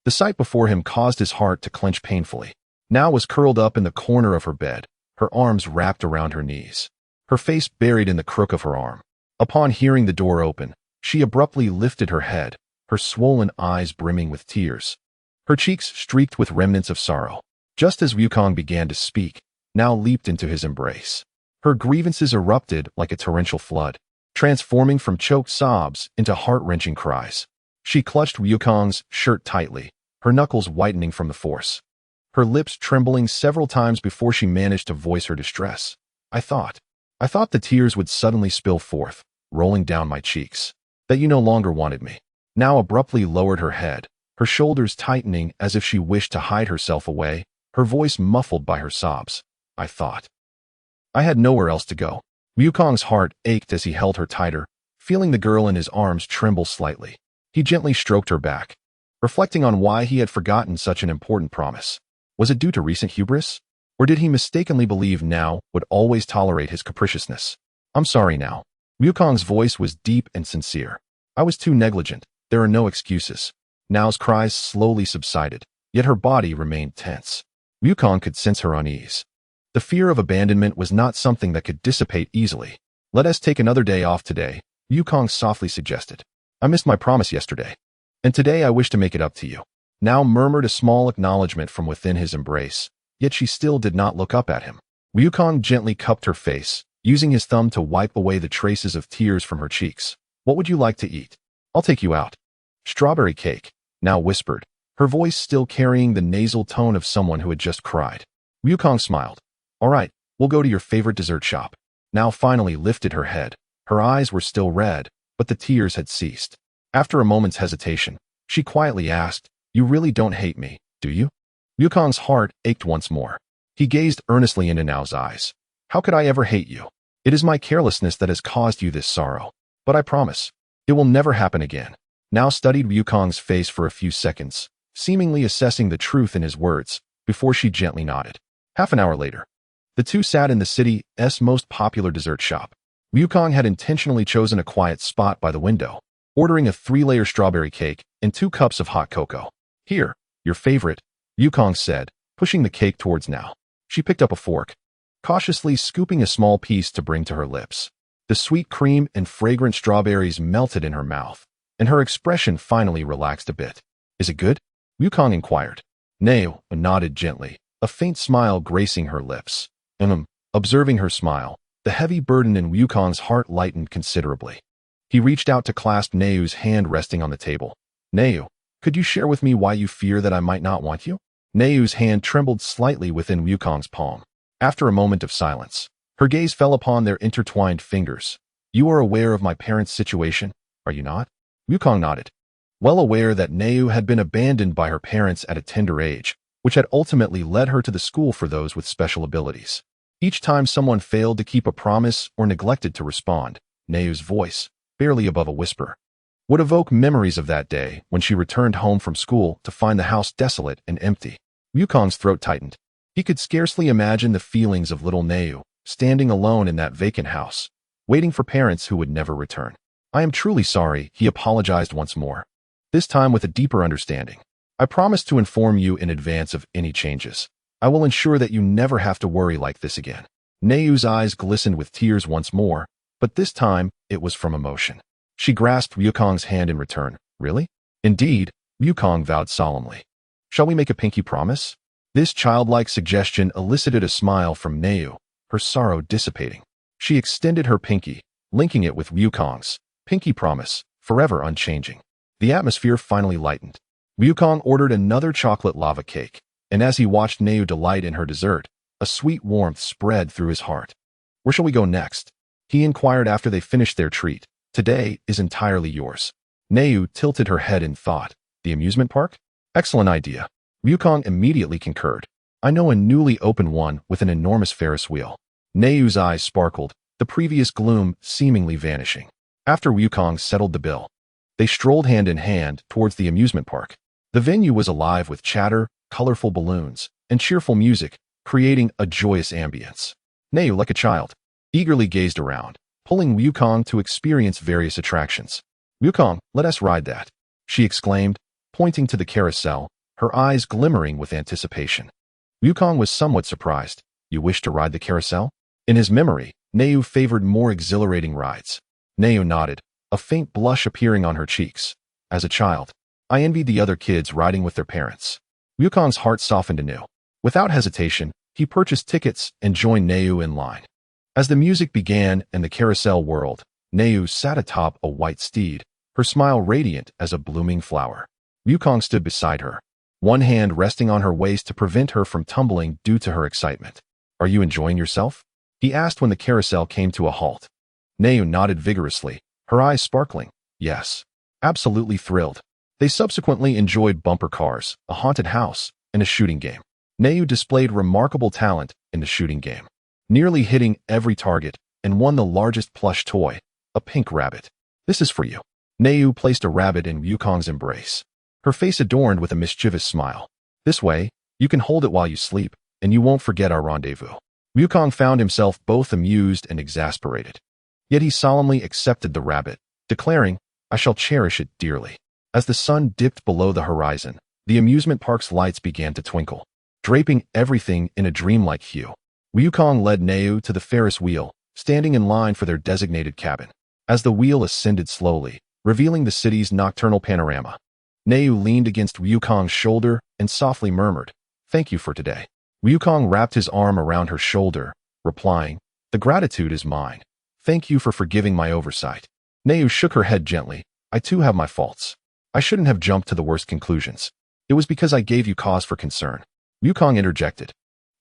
the sight before him caused his heart to clench painfully. Nao was curled up in the corner of her bed, her arms wrapped around her knees, her face buried in the crook of her arm. Upon hearing the door open, she abruptly lifted her head, her swollen eyes brimming with tears, her cheeks streaked with remnants of sorrow. Just as Wukong began to speak, Nao leaped into his embrace. Her grievances erupted like a torrential flood, transforming from choked sobs into heart-wrenching cries. She clutched Wukong's shirt tightly, her knuckles whitening from the force, her lips trembling several times before she managed to voice her distress. I thought the tears would suddenly spill forth, rolling down my cheeks, that you no longer wanted me. Nao abruptly lowered her head, her shoulders tightening as if she wished to hide herself away, her voice muffled by her sobs. I thought. I had nowhere else to go. Wukong's heart ached as he held her tighter, feeling the girl in his arms tremble slightly. He gently stroked her back, reflecting on why he had forgotten such an important promise. Was it due to recent hubris? Or did he mistakenly believe Nao would always tolerate his capriciousness? I'm sorry, Nao. Wukong's voice was deep and sincere. I was too negligent. There are no excuses. Nao's cries slowly subsided, yet her body remained tense. Wukong could sense her unease. The fear of abandonment was not something that could dissipate easily. Let us take another day off today, Wukong softly suggested. I missed my promise yesterday, and today I wish to make it up to you. Nao murmured a small acknowledgement from within his embrace, yet she still did not look up at him. Wukong gently cupped her face, using his thumb to wipe away the traces of tears from her cheeks. What would you like to eat? I'll take you out. Strawberry cake, now whispered, her voice still carrying the nasal tone of someone who had just cried. Wukong smiled. All right, we'll go to your favorite dessert shop. Now finally lifted her head. Her eyes were still red, but the tears had ceased. After a moment's hesitation, she quietly asked, You really don't hate me, do you? Wukong's heart ached once more. He gazed earnestly into Nao's eyes. How could I ever hate you? It is my carelessness that has caused you this sorrow. But I promise, it will never happen again. Nao studied Wukong's face for a few seconds, seemingly assessing the truth in his words, before she gently nodded. Half an hour later, the two sat in the city's most popular dessert shop. Wukong had intentionally chosen a quiet spot by the window, ordering a 3-layer strawberry cake and 2 cups of hot cocoa. Here, your favorite, Wukong said, pushing the cake towards Nao. She picked up a fork, cautiously scooping a small piece to bring to her lips. The sweet cream and fragrant strawberries melted in her mouth, and her expression finally relaxed a bit. Is it good? Wukong inquired. Nao nodded gently, a faint smile gracing her lips. Observing her smile, the heavy burden in Wukong's heart lightened considerably. He reached out to clasp Nao's hand resting on the table. Nao, could you share with me why you fear that I might not want you? Nao's hand trembled slightly within Wukong's palm. After a moment of silence, her gaze fell upon their intertwined fingers. You are aware of my parents' situation, are you not? Wukong nodded. Well aware that Nao had been abandoned by her parents at a tender age, which had ultimately led her to the school for those with special abilities. Each time someone failed to keep a promise or neglected to respond, Nao's voice, barely above a whisper, would evoke memories of that day when she returned home from school to find the house desolate and empty. Wukong's throat tightened. He could scarcely imagine the feelings of little Nao, standing alone in that vacant house, waiting for parents who would never return. I am truly sorry, he apologized once more, this time with a deeper understanding. I promise to inform you in advance of any changes. I will ensure that you never have to worry like this again. Nao's eyes glistened with tears once more, but this time it was from emotion. She grasped Wukong's hand in return. Really? Indeed, Wukong vowed solemnly. Shall we make a pinky promise? This childlike suggestion elicited a smile from Nao, her sorrow dissipating. She extended her pinky, linking it with Wukong's. Pinky promise, forever unchanging. The atmosphere finally lightened. Wukong ordered another chocolate lava cake, and as he watched Nao delight in her dessert, a sweet warmth spread through his heart. Where shall we go next? He inquired after they finished their treat. Today is entirely yours. Nao tilted her head in thought. The amusement park? Excellent idea. Wukong immediately concurred. I know a newly opened one with an enormous Ferris wheel. Nao's eyes sparkled, the previous gloom seemingly vanishing. After Wukong settled the bill, they strolled hand in hand towards the amusement park. The venue was alive with chatter, colorful balloons, and cheerful music, creating a joyous ambience. Nao, like a child, eagerly gazed around, pulling Wukong to experience various attractions. Wukong, let us ride that, she exclaimed, pointing to the carousel, her eyes glimmering with anticipation. Wukong was somewhat surprised. You wish to ride the carousel? In his memory, Nao favored more exhilarating rides. Nao nodded, a faint blush appearing on her cheeks. As a child, I envied the other kids riding with their parents. Wukong's heart softened anew. Without hesitation, he purchased tickets and joined Nao in line. As the music began and the carousel whirled, Nao sat atop a white steed, her smile radiant as a blooming flower. Wukong stood beside her, one hand resting on her waist to prevent her from tumbling due to her excitement. Are you enjoying yourself? He asked when the carousel came to a halt. Nao nodded vigorously, her eyes sparkling. Yes. Absolutely thrilled. They subsequently enjoyed bumper cars, a haunted house, and a shooting game. Nao displayed remarkable talent in the shooting game, nearly hitting every target, and won the largest plush toy, a pink rabbit. This is for you. Nao placed a rabbit in Wukong's embrace, her face adorned with a mischievous smile. This way, you can hold it while you sleep, and you won't forget our rendezvous. Wukong found himself both amused and exasperated. Yet he solemnly accepted the rabbit, declaring, I shall cherish it dearly. As the sun dipped below the horizon, the amusement park's lights began to twinkle, draping everything in a dreamlike hue. Wukong led Nao to the Ferris wheel, standing in line for their designated cabin. As the wheel ascended slowly, revealing the city's nocturnal panorama, Nao leaned against Wukong's shoulder and softly murmured, Thank you for today. Wukong wrapped his arm around her shoulder, replying, The gratitude is mine. Thank you for forgiving my oversight. Neu shook her head gently. I too have my faults. I shouldn't have jumped to the worst conclusions. It was because I gave you cause for concern. Wukong interjected.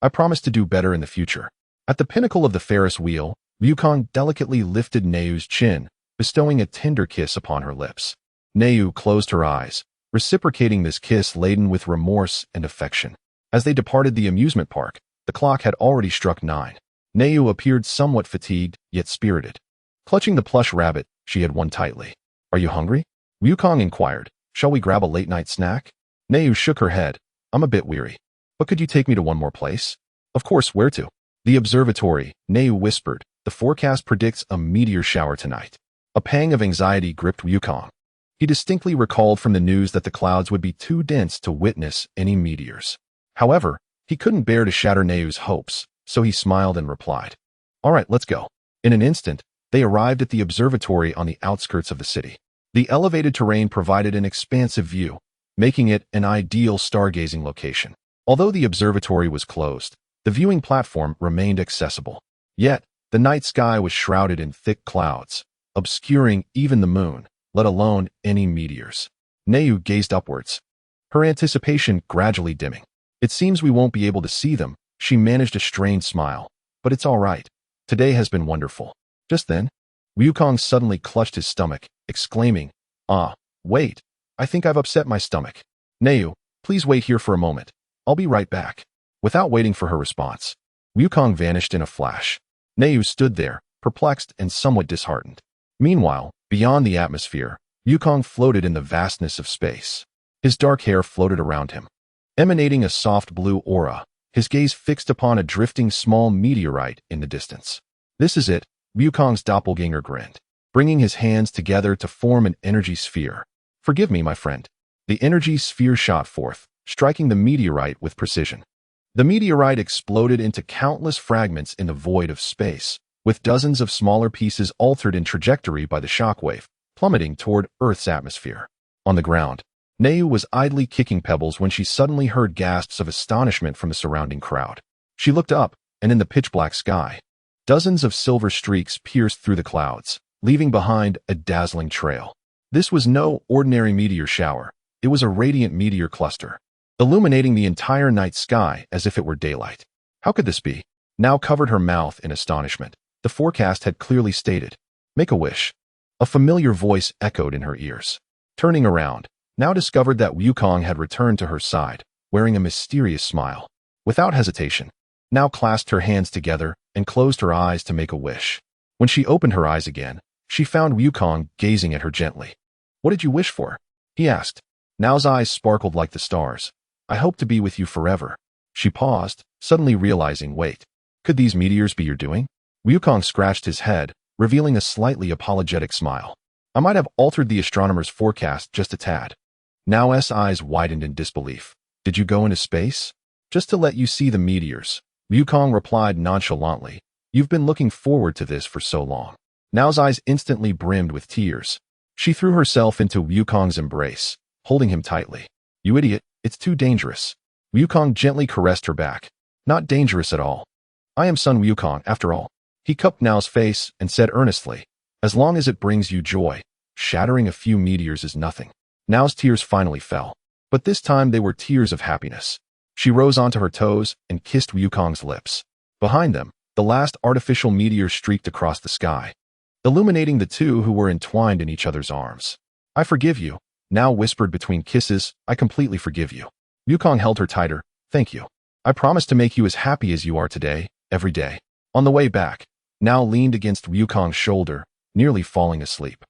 I promise to do better in the future. At the pinnacle of the Ferris wheel, Wukong delicately lifted Neu's chin, bestowing a tender kiss upon her lips. Neu closed her eyes, reciprocating this kiss laden with remorse and affection. As they departed the amusement park, the clock had already struck 9. Neu appeared somewhat fatigued, yet spirited. Clutching the plush rabbit, she had won tightly. Are you hungry? Wukong inquired. Shall we grab a late-night snack? Neu shook her head. I'm a bit weary. But could you take me to one more place? Of course, where to? The observatory, Neu whispered. The forecast predicts a meteor shower tonight. A pang of anxiety gripped Wukong. He distinctly recalled from the news that the clouds would be too dense to witness any meteors. However, he couldn't bear to shatter Neu's hopes, so he smiled and replied. All right, let's go. In an instant, they arrived at the observatory on the outskirts of the city. The elevated terrain provided an expansive view, making it an ideal stargazing location. Although the observatory was closed, the viewing platform remained accessible. Yet, the night sky was shrouded in thick clouds, obscuring even the moon, let alone any meteors. Neu gazed upwards, her anticipation gradually dimming. It seems we won't be able to see them, she managed a strained smile. But it's all right. Today has been wonderful. Just then, Wukong suddenly clutched his stomach, exclaiming, wait, I think I've upset my stomach. Neu, please wait here for a moment. I'll be right back. Without waiting for her response, Wukong vanished in a flash. Neu stood there, perplexed and somewhat disheartened. Meanwhile, beyond the atmosphere, Wukong floated in the vastness of space. His dark hair floated around him, emanating a soft blue aura, his gaze fixed upon a drifting small meteorite in the distance. This is it, Wukong's doppelganger grinned, bringing his hands together to form an energy sphere. Forgive me, my friend. The energy sphere shot forth, striking the meteorite with precision. The meteorite exploded into countless fragments in the void of space, with dozens of smaller pieces altered in trajectory by the shockwave, plummeting toward Earth's atmosphere. On the ground, Neu was idly kicking pebbles when she suddenly heard gasps of astonishment from the surrounding crowd. She looked up, and in the pitch-black sky, dozens of silver streaks pierced through the clouds, leaving behind a dazzling trail. This was no ordinary meteor shower. It was a radiant meteor cluster, illuminating the entire night sky as if it were daylight. How could this be? Now covered her mouth in astonishment. The forecast had clearly stated, make a wish. A familiar voice echoed in her ears. Turning around, now discovered that Wukong had returned to her side, wearing a mysterious smile. Without hesitation, now clasped her hands together and closed her eyes to make a wish. When she opened her eyes again, she found Wukong gazing at her gently. What did you wish for? He asked. Now's eyes sparkled like the stars. I hope to be with you forever. She paused, suddenly realizing, wait, could these meteors be your doing? Wukong scratched his head, revealing a slightly apologetic smile. I might have altered the astronomer's forecast just a tad. Now's eyes widened in disbelief. Did you go into space? Just to let you see the meteors. Wukong replied nonchalantly. You've been looking forward to this for so long. Now's eyes instantly brimmed with tears. She threw herself into Wukong's embrace, holding him tightly. You idiot, it's too dangerous. Wukong gently caressed her back. Not dangerous at all. I am Sun Wukong, after all. He cupped Now's face and said earnestly, as long as it brings you joy, shattering a few meteors is nothing. Now's tears finally fell, but this time they were tears of happiness. She rose onto her toes and kissed Wukong's lips. Behind them, the last artificial meteor streaked across the sky, illuminating the two who were entwined in each other's arms. I forgive you, Now whispered between kisses, I completely forgive you. Wukong held her tighter. Thank you. I promise to make you as happy as you are today, every day. On the way back, Now leaned against Wukong's shoulder, nearly falling asleep.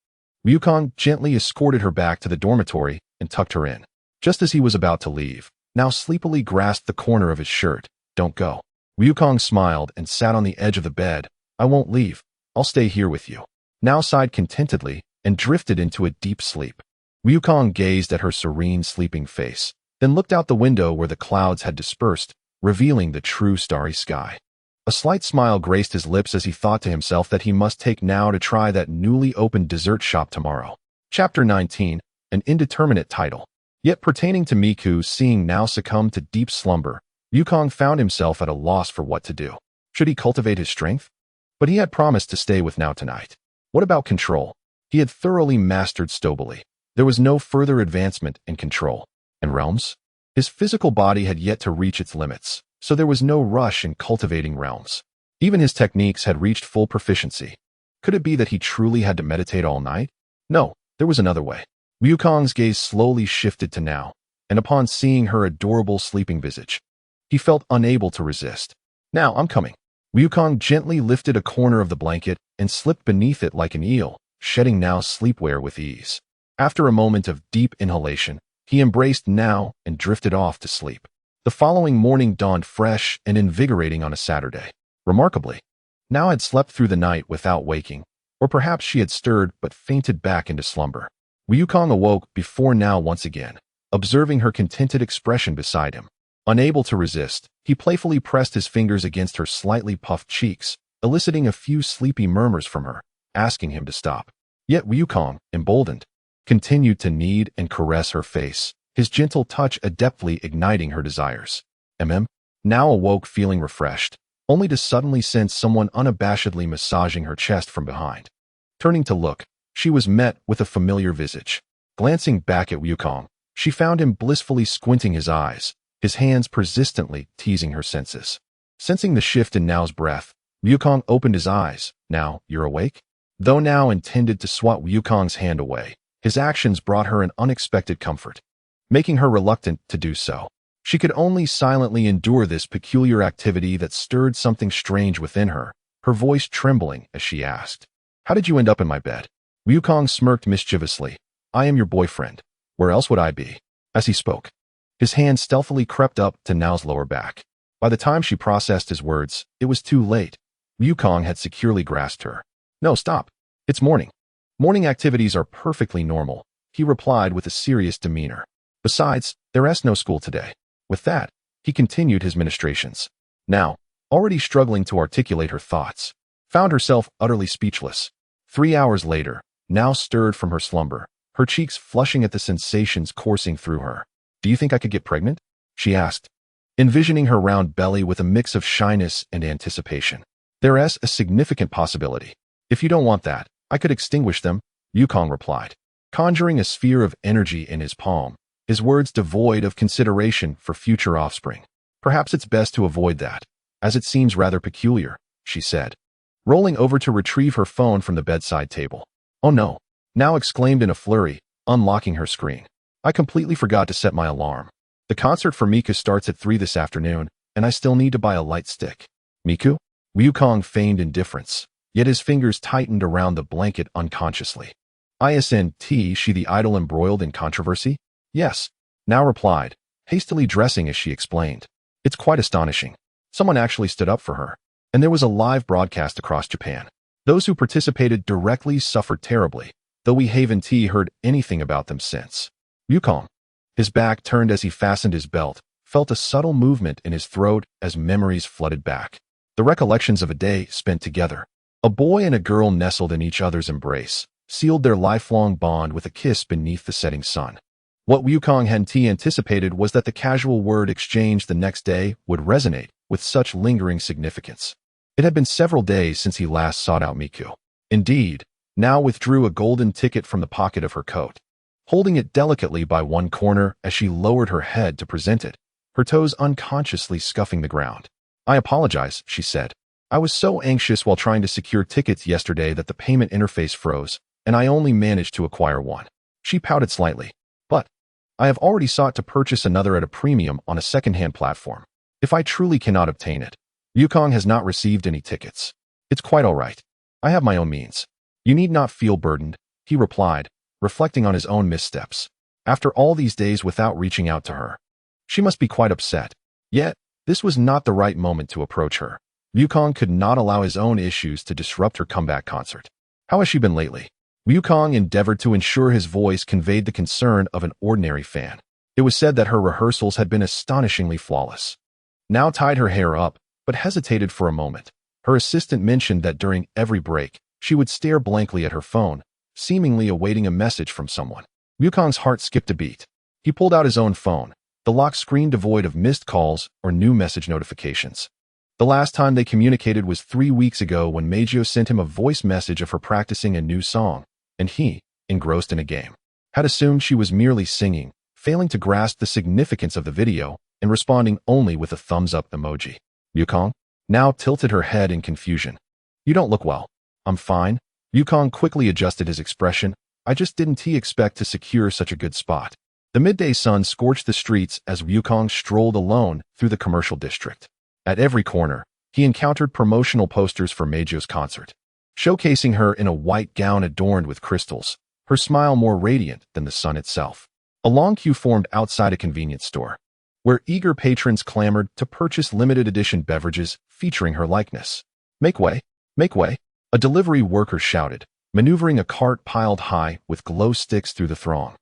Wukong gently escorted her back to the dormitory and tucked her in. Just as he was about to leave, Now sleepily grasped the corner of his shirt. Don't go. Wukong smiled and sat on the edge of the bed. I won't leave. I'll stay here with you. Now sighed contentedly and drifted into a deep sleep. Wukong gazed at her serene sleeping face, then looked out the window where the clouds had dispersed, revealing the true starry sky. A slight smile graced his lips as he thought to himself that he must take Now to try that newly opened dessert shop tomorrow. Chapter 19, an indeterminate title. Yet pertaining to Miku seeing Now succumb to deep slumber, Wukong found himself at a loss for what to do. Should he cultivate his strength? but he had promised to stay with Now tonight. What about control? He had thoroughly mastered Stobily. There was no further advancement in control. And realms? His physical body had yet to reach its limits, so there was no rush in cultivating realms. Even his techniques had reached full proficiency. Could it be that he truly had to meditate all night? No, there was another way. Wukong's gaze slowly shifted to Now, and upon seeing her adorable sleeping visage, he felt unable to resist. Now, I'm coming. Wukong gently lifted a corner of the blanket and slipped beneath it like an eel, shedding Nao's sleepwear with ease. After a moment of deep inhalation, he embraced Now and drifted off to sleep. The following morning dawned fresh and invigorating on a Saturday. Remarkably, Now had slept through the night without waking, or perhaps she had stirred but fainted back into slumber. Wukong awoke before Now once again, observing her contented expression beside him. Unable to resist, he playfully pressed his fingers against her slightly puffed cheeks, eliciting a few sleepy murmurs from her, asking him to stop. Yet Wukong, emboldened, continued to knead and caress her face, his gentle touch adeptly igniting her desires. Now awoke feeling refreshed, only to suddenly sense someone unabashedly massaging her chest from behind. Turning to look, she was met with a familiar visage. Glancing back at Wukong, she found him blissfully squinting his eyes, his hands persistently teasing her senses. Sensing the shift in Nao's breath, Wukong opened his eyes. Now, you're awake? Though Nao intended to swat Wukong's hand away, his actions brought her an unexpected comfort, making her reluctant to do so. She could only silently endure this peculiar activity that stirred something strange within her, her voice trembling as she asked, "How did you end up in my bed?" Wukong smirked mischievously. "I am your boyfriend. Where else would I be?" As he spoke, his hand stealthily crept up to Nao's lower back. By the time she processed his words, it was too late. Wukong had securely grasped her. "No, stop. It's morning. Morning activities are perfectly normal," he replied with a serious demeanor. "Besides, there's no school today." With that, he continued his ministrations. Now, already struggling to articulate her thoughts, found herself utterly speechless. 3 hours later, Now stirred from her slumber, her cheeks flushing at the sensations coursing through her. "Do you think I could get pregnant?" she asked, envisioning her round belly with a mix of shyness and anticipation. "There's a significant possibility. If you don't want that, I could extinguish them," Wukong replied, conjuring a sphere of energy in his palm, his words devoid of consideration for future offspring. "Perhaps it's best to avoid that, as it seems rather peculiar," she said, rolling over to retrieve her phone from the bedside table. "Oh no," Now exclaimed in a flurry, unlocking her screen. "I completely forgot to set my alarm. The concert for Miku starts at 3 this afternoon, and I still need to buy a light stick." "Miku?" Wukong feigned indifference, yet his fingers tightened around the blanket unconsciously. "Isn't she the idol embroiled in controversy?" "Yes," Now replied, hastily dressing as she explained. "It's quite astonishing. Someone actually stood up for her, and there was a live broadcast across Japan. Those who participated directly suffered terribly, though we haven't heard anything about them since." Wukong, his back turned as he fastened his belt, felt a subtle movement in his throat as memories flooded back. The recollections of a day spent together. A boy and a girl nestled in each other's embrace, sealed their lifelong bond with a kiss beneath the setting sun. What Wukong hadn't anticipated was that the casual word exchanged the next day would resonate with such lingering significance. It had been several days since he last sought out Miku. Indeed, Now withdrew a golden ticket from the pocket of her coat, holding it delicately by one corner as she lowered her head to present it, her toes unconsciously scuffing the ground. "I apologize," she said. "I was so anxious while trying to secure tickets yesterday that the payment interface froze, and I only managed to acquire one." She pouted slightly. "But I have already sought to purchase another at a premium on a second-hand platform. If I truly cannot obtain it, Wukong has not received any tickets. It's quite all right. I have my own means. You need not feel burdened," he replied, reflecting on his own missteps. After all these days without reaching out to her, she must be quite upset. Yet, this was not the right moment to approach her. Wukong could not allow his own issues to disrupt her comeback concert. "How has she been lately?" Wukong endeavored to ensure his voice conveyed the concern of an ordinary fan. It was said that her rehearsals had been astonishingly flawless. Now tied her hair up, but hesitated for a moment. Her assistant mentioned that during every break, she would stare blankly at her phone, seemingly awaiting a message from someone. Wukong's heart skipped a beat. He pulled out his own phone, the lock screen devoid of missed calls or new message notifications. The last time they communicated was 3 weeks ago when Meijio sent him a voice message of her practicing a new song, and he, engrossed in a game, had assumed she was merely singing, failing to grasp the significance of the video and responding only with a thumbs-up emoji. Yukong now tilted her head in confusion. "You don't look well." "I'm fine." Yukong quickly adjusted his expression. "I just didn't expect to secure such a good spot." The midday sun scorched the streets as Yukong strolled alone through the commercial district. At every corner, he encountered promotional posters for Meijio's concert, showcasing her in a white gown adorned with crystals, her smile more radiant than the sun itself. A long queue formed outside a convenience store, where eager patrons clamored to purchase limited edition beverages featuring her likeness. "Make way! Make way!" a delivery worker shouted, maneuvering a cart piled high with glow sticks through the throng.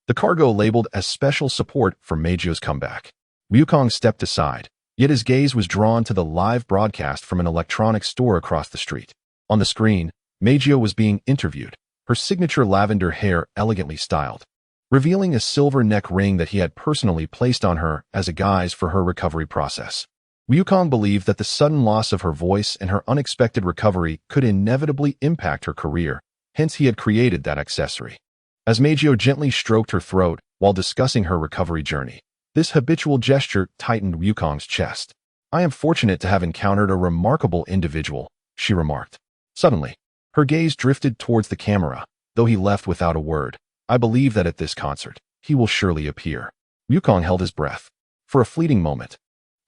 The cargo labeled as special support for Meijio's comeback. Yukong stepped aside, yet his gaze was drawn to the live broadcast from an electronics store across the street. On the screen, Meijio was being interviewed, her signature lavender hair elegantly styled, revealing a silver neck ring that he had personally placed on her as a guise for her recovery process. Yukong believed that the sudden loss of her voice and her unexpected recovery could inevitably impact her career, hence he had created that accessory. As Meijio gently stroked her throat while discussing her recovery journey, this habitual gesture tightened Yukong's chest. "I am fortunate to have encountered a remarkable individual," she remarked. Suddenly, her gaze drifted towards the camera, though he left without a word. "I believe that at this concert, he will surely appear." Yukong held his breath. For a fleeting moment,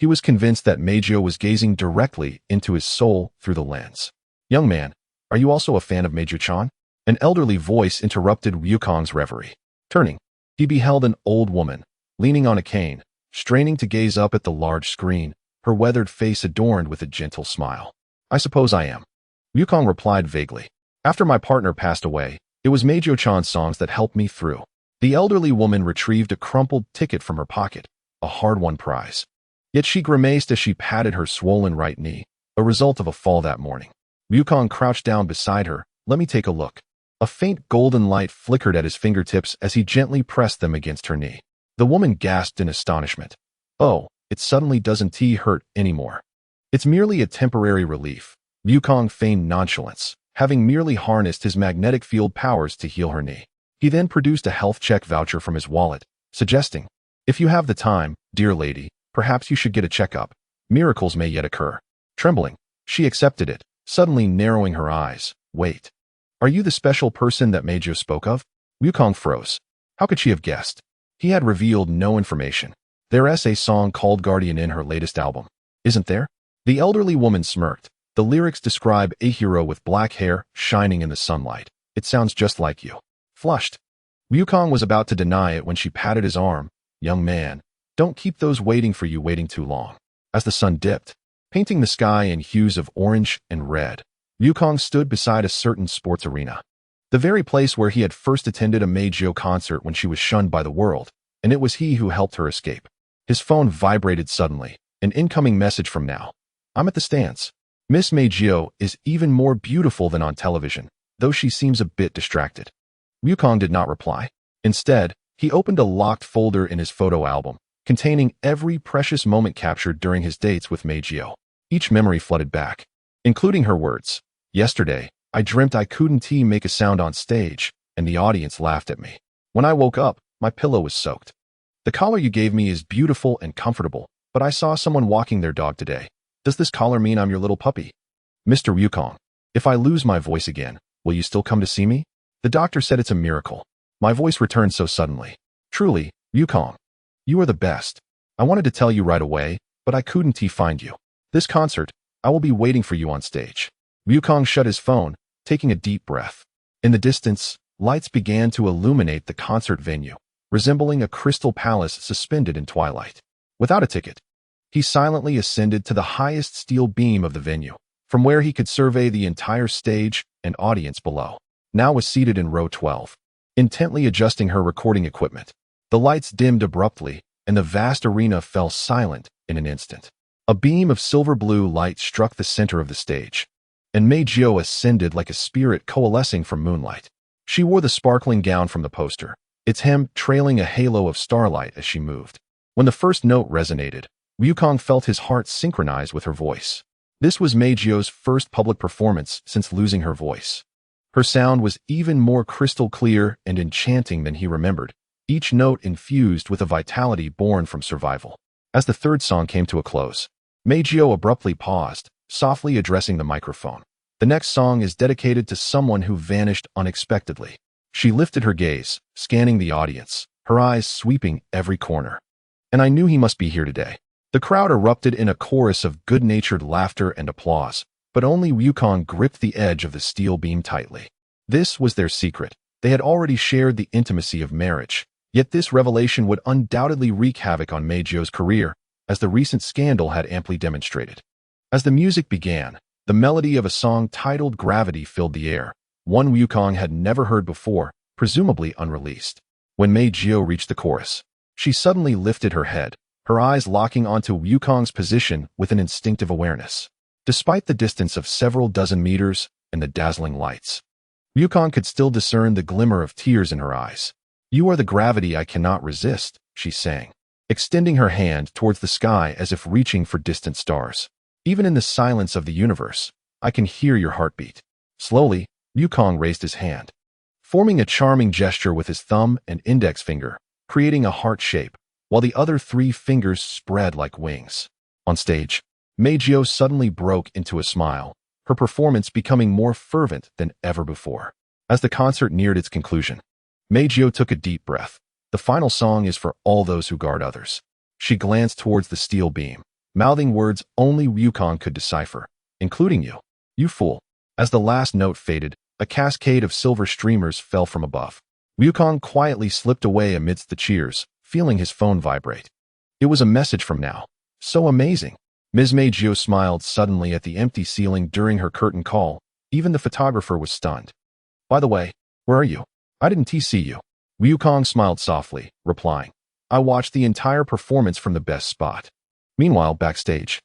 he was convinced that Meijio was gazing directly into his soul through the lens. "Young man, are you also a fan of Meijio-chan?" An elderly voice interrupted Yukong's reverie. Turning, he beheld an old woman, leaning on a cane, straining to gaze up at the large screen, her weathered face adorned with a gentle smile. "I suppose I am," Yukong replied vaguely. "After my partner passed away, it was Meijio-chan's songs that helped me through." The elderly woman retrieved a crumpled ticket from her pocket, a hard-won prize. Yet she grimaced as she patted her swollen right knee, a result of a fall that morning. Yukong crouched down beside her. "Let me take a look." A faint golden light flickered at his fingertips as he gently pressed them against her knee. The woman gasped in astonishment. "Oh, it suddenly doesn't hurt anymore." "It's merely a temporary relief." Yukong feigned nonchalance, having merely harnessed his magnetic field powers to heal her knee. He then produced a health check voucher from his wallet, suggesting, "If you have the time, dear lady, perhaps you should get a checkup. Miracles may yet occur." Trembling, she accepted it, suddenly narrowing her eyes. "Wait. Are you the special person that Meijio spoke of?" Yukong froze. How could she have guessed? He had revealed no information. "There's a song called Guardian in her latest album, isn't there?" The elderly woman smirked. "The lyrics describe a hero with black hair shining in the sunlight. It sounds just like you." Flushed, Yukong was about to deny it when she patted his arm. "Young man, don't keep those waiting for you waiting too long." As the sun dipped, painting the sky in hues of orange and red, Yukong stood beside a certain sports arena, the very place where he had first attended a Meijio concert when she was shunned by the world, and it was he who helped her escape. His phone vibrated suddenly, an incoming message from Now. "I'm at the stands. Miss Meijio is even more beautiful than on television, though she seems a bit distracted." Yukong did not reply. Instead, he opened a locked folder in his photo album, containing every precious moment captured during his dates with Meijio. Each memory flooded back, including her words. "Yesterday, I dreamt I couldn't make a sound on stage, and the audience laughed at me. When I woke up, my pillow was soaked. The collar you gave me is beautiful and comfortable, but I saw someone walking their dog today. Does this collar mean I'm your little puppy? Mr. Yukong, if I lose my voice again, will you still come to see me?" The doctor said it's a miracle. My voice returned so suddenly. "Truly, Yukong, you are the best. I wanted to tell you right away, but I couldn't find you. This concert, I will be waiting for you on stage." Yukong shut his phone, taking a deep breath. In the distance, lights began to illuminate the concert venue, resembling a crystal palace suspended in twilight. Without a ticket, he silently ascended to the highest steel beam of the venue, from where he could survey the entire stage and audience below. Now was seated in row 12, intently adjusting her recording equipment. The lights dimmed abruptly, and the vast arena fell silent in an instant. A beam of silver blue light struck the center of the stage, and Meijio ascended like a spirit coalescing from moonlight. She wore the sparkling gown from the poster, its hem trailing a halo of starlight as she moved. When the first note resonated, Wukong felt his heart synchronize with her voice. This was Meijio's first public performance since losing her voice. Her sound was even more crystal clear and enchanting than he remembered, each note infused with a vitality born from survival. As the third song came to a close, Meijio abruptly paused, softly addressing the microphone. The next song is dedicated to someone who vanished unexpectedly. She lifted her gaze, scanning the audience, her eyes sweeping every corner. And I knew he must be here today. The crowd erupted in a chorus of good-natured laughter and applause, but only Wukong gripped the edge of the steel beam tightly. This was their secret. They had already shared the intimacy of marriage, yet this revelation would undoubtedly wreak havoc on Meijio's career, as the recent scandal had amply demonstrated. As the music began, the melody of a song titled Gravity filled the air, one Wukong had never heard before, presumably unreleased. When Meijio reached the chorus, she suddenly lifted her head, her eyes locking onto Wukong's position with an instinctive awareness. Despite the distance of several dozen meters and the dazzling lights, Wukong could still discern the glimmer of tears in her eyes. "You are the gravity I cannot resist," she sang, extending her hand towards the sky as if reaching for distant stars. "Even in the silence of the universe, I can hear your heartbeat." Slowly, Wukong raised his hand, forming a charming gesture with his thumb and index finger, creating a heart shape, while the other three fingers spread like wings. On stage, Meijio suddenly broke into a smile, her performance becoming more fervent than ever before. As the concert neared its conclusion, Meijio took a deep breath. The final song is for all those who guard others. She glanced towards the steel beam, mouthing words only Wukong could decipher, including you. "You fool." As the last note faded, a cascade of silver streamers fell from above. Wukong quietly slipped away amidst the cheers, feeling his phone vibrate. It was a message from Now. So amazing. Ms. Meijio smiled suddenly at the empty ceiling during her curtain call. Even the photographer was stunned. "By the way, where are you? I didn't see you." Wukong smiled softly, replying, "I watched the entire performance from the best spot." Meanwhile, backstage,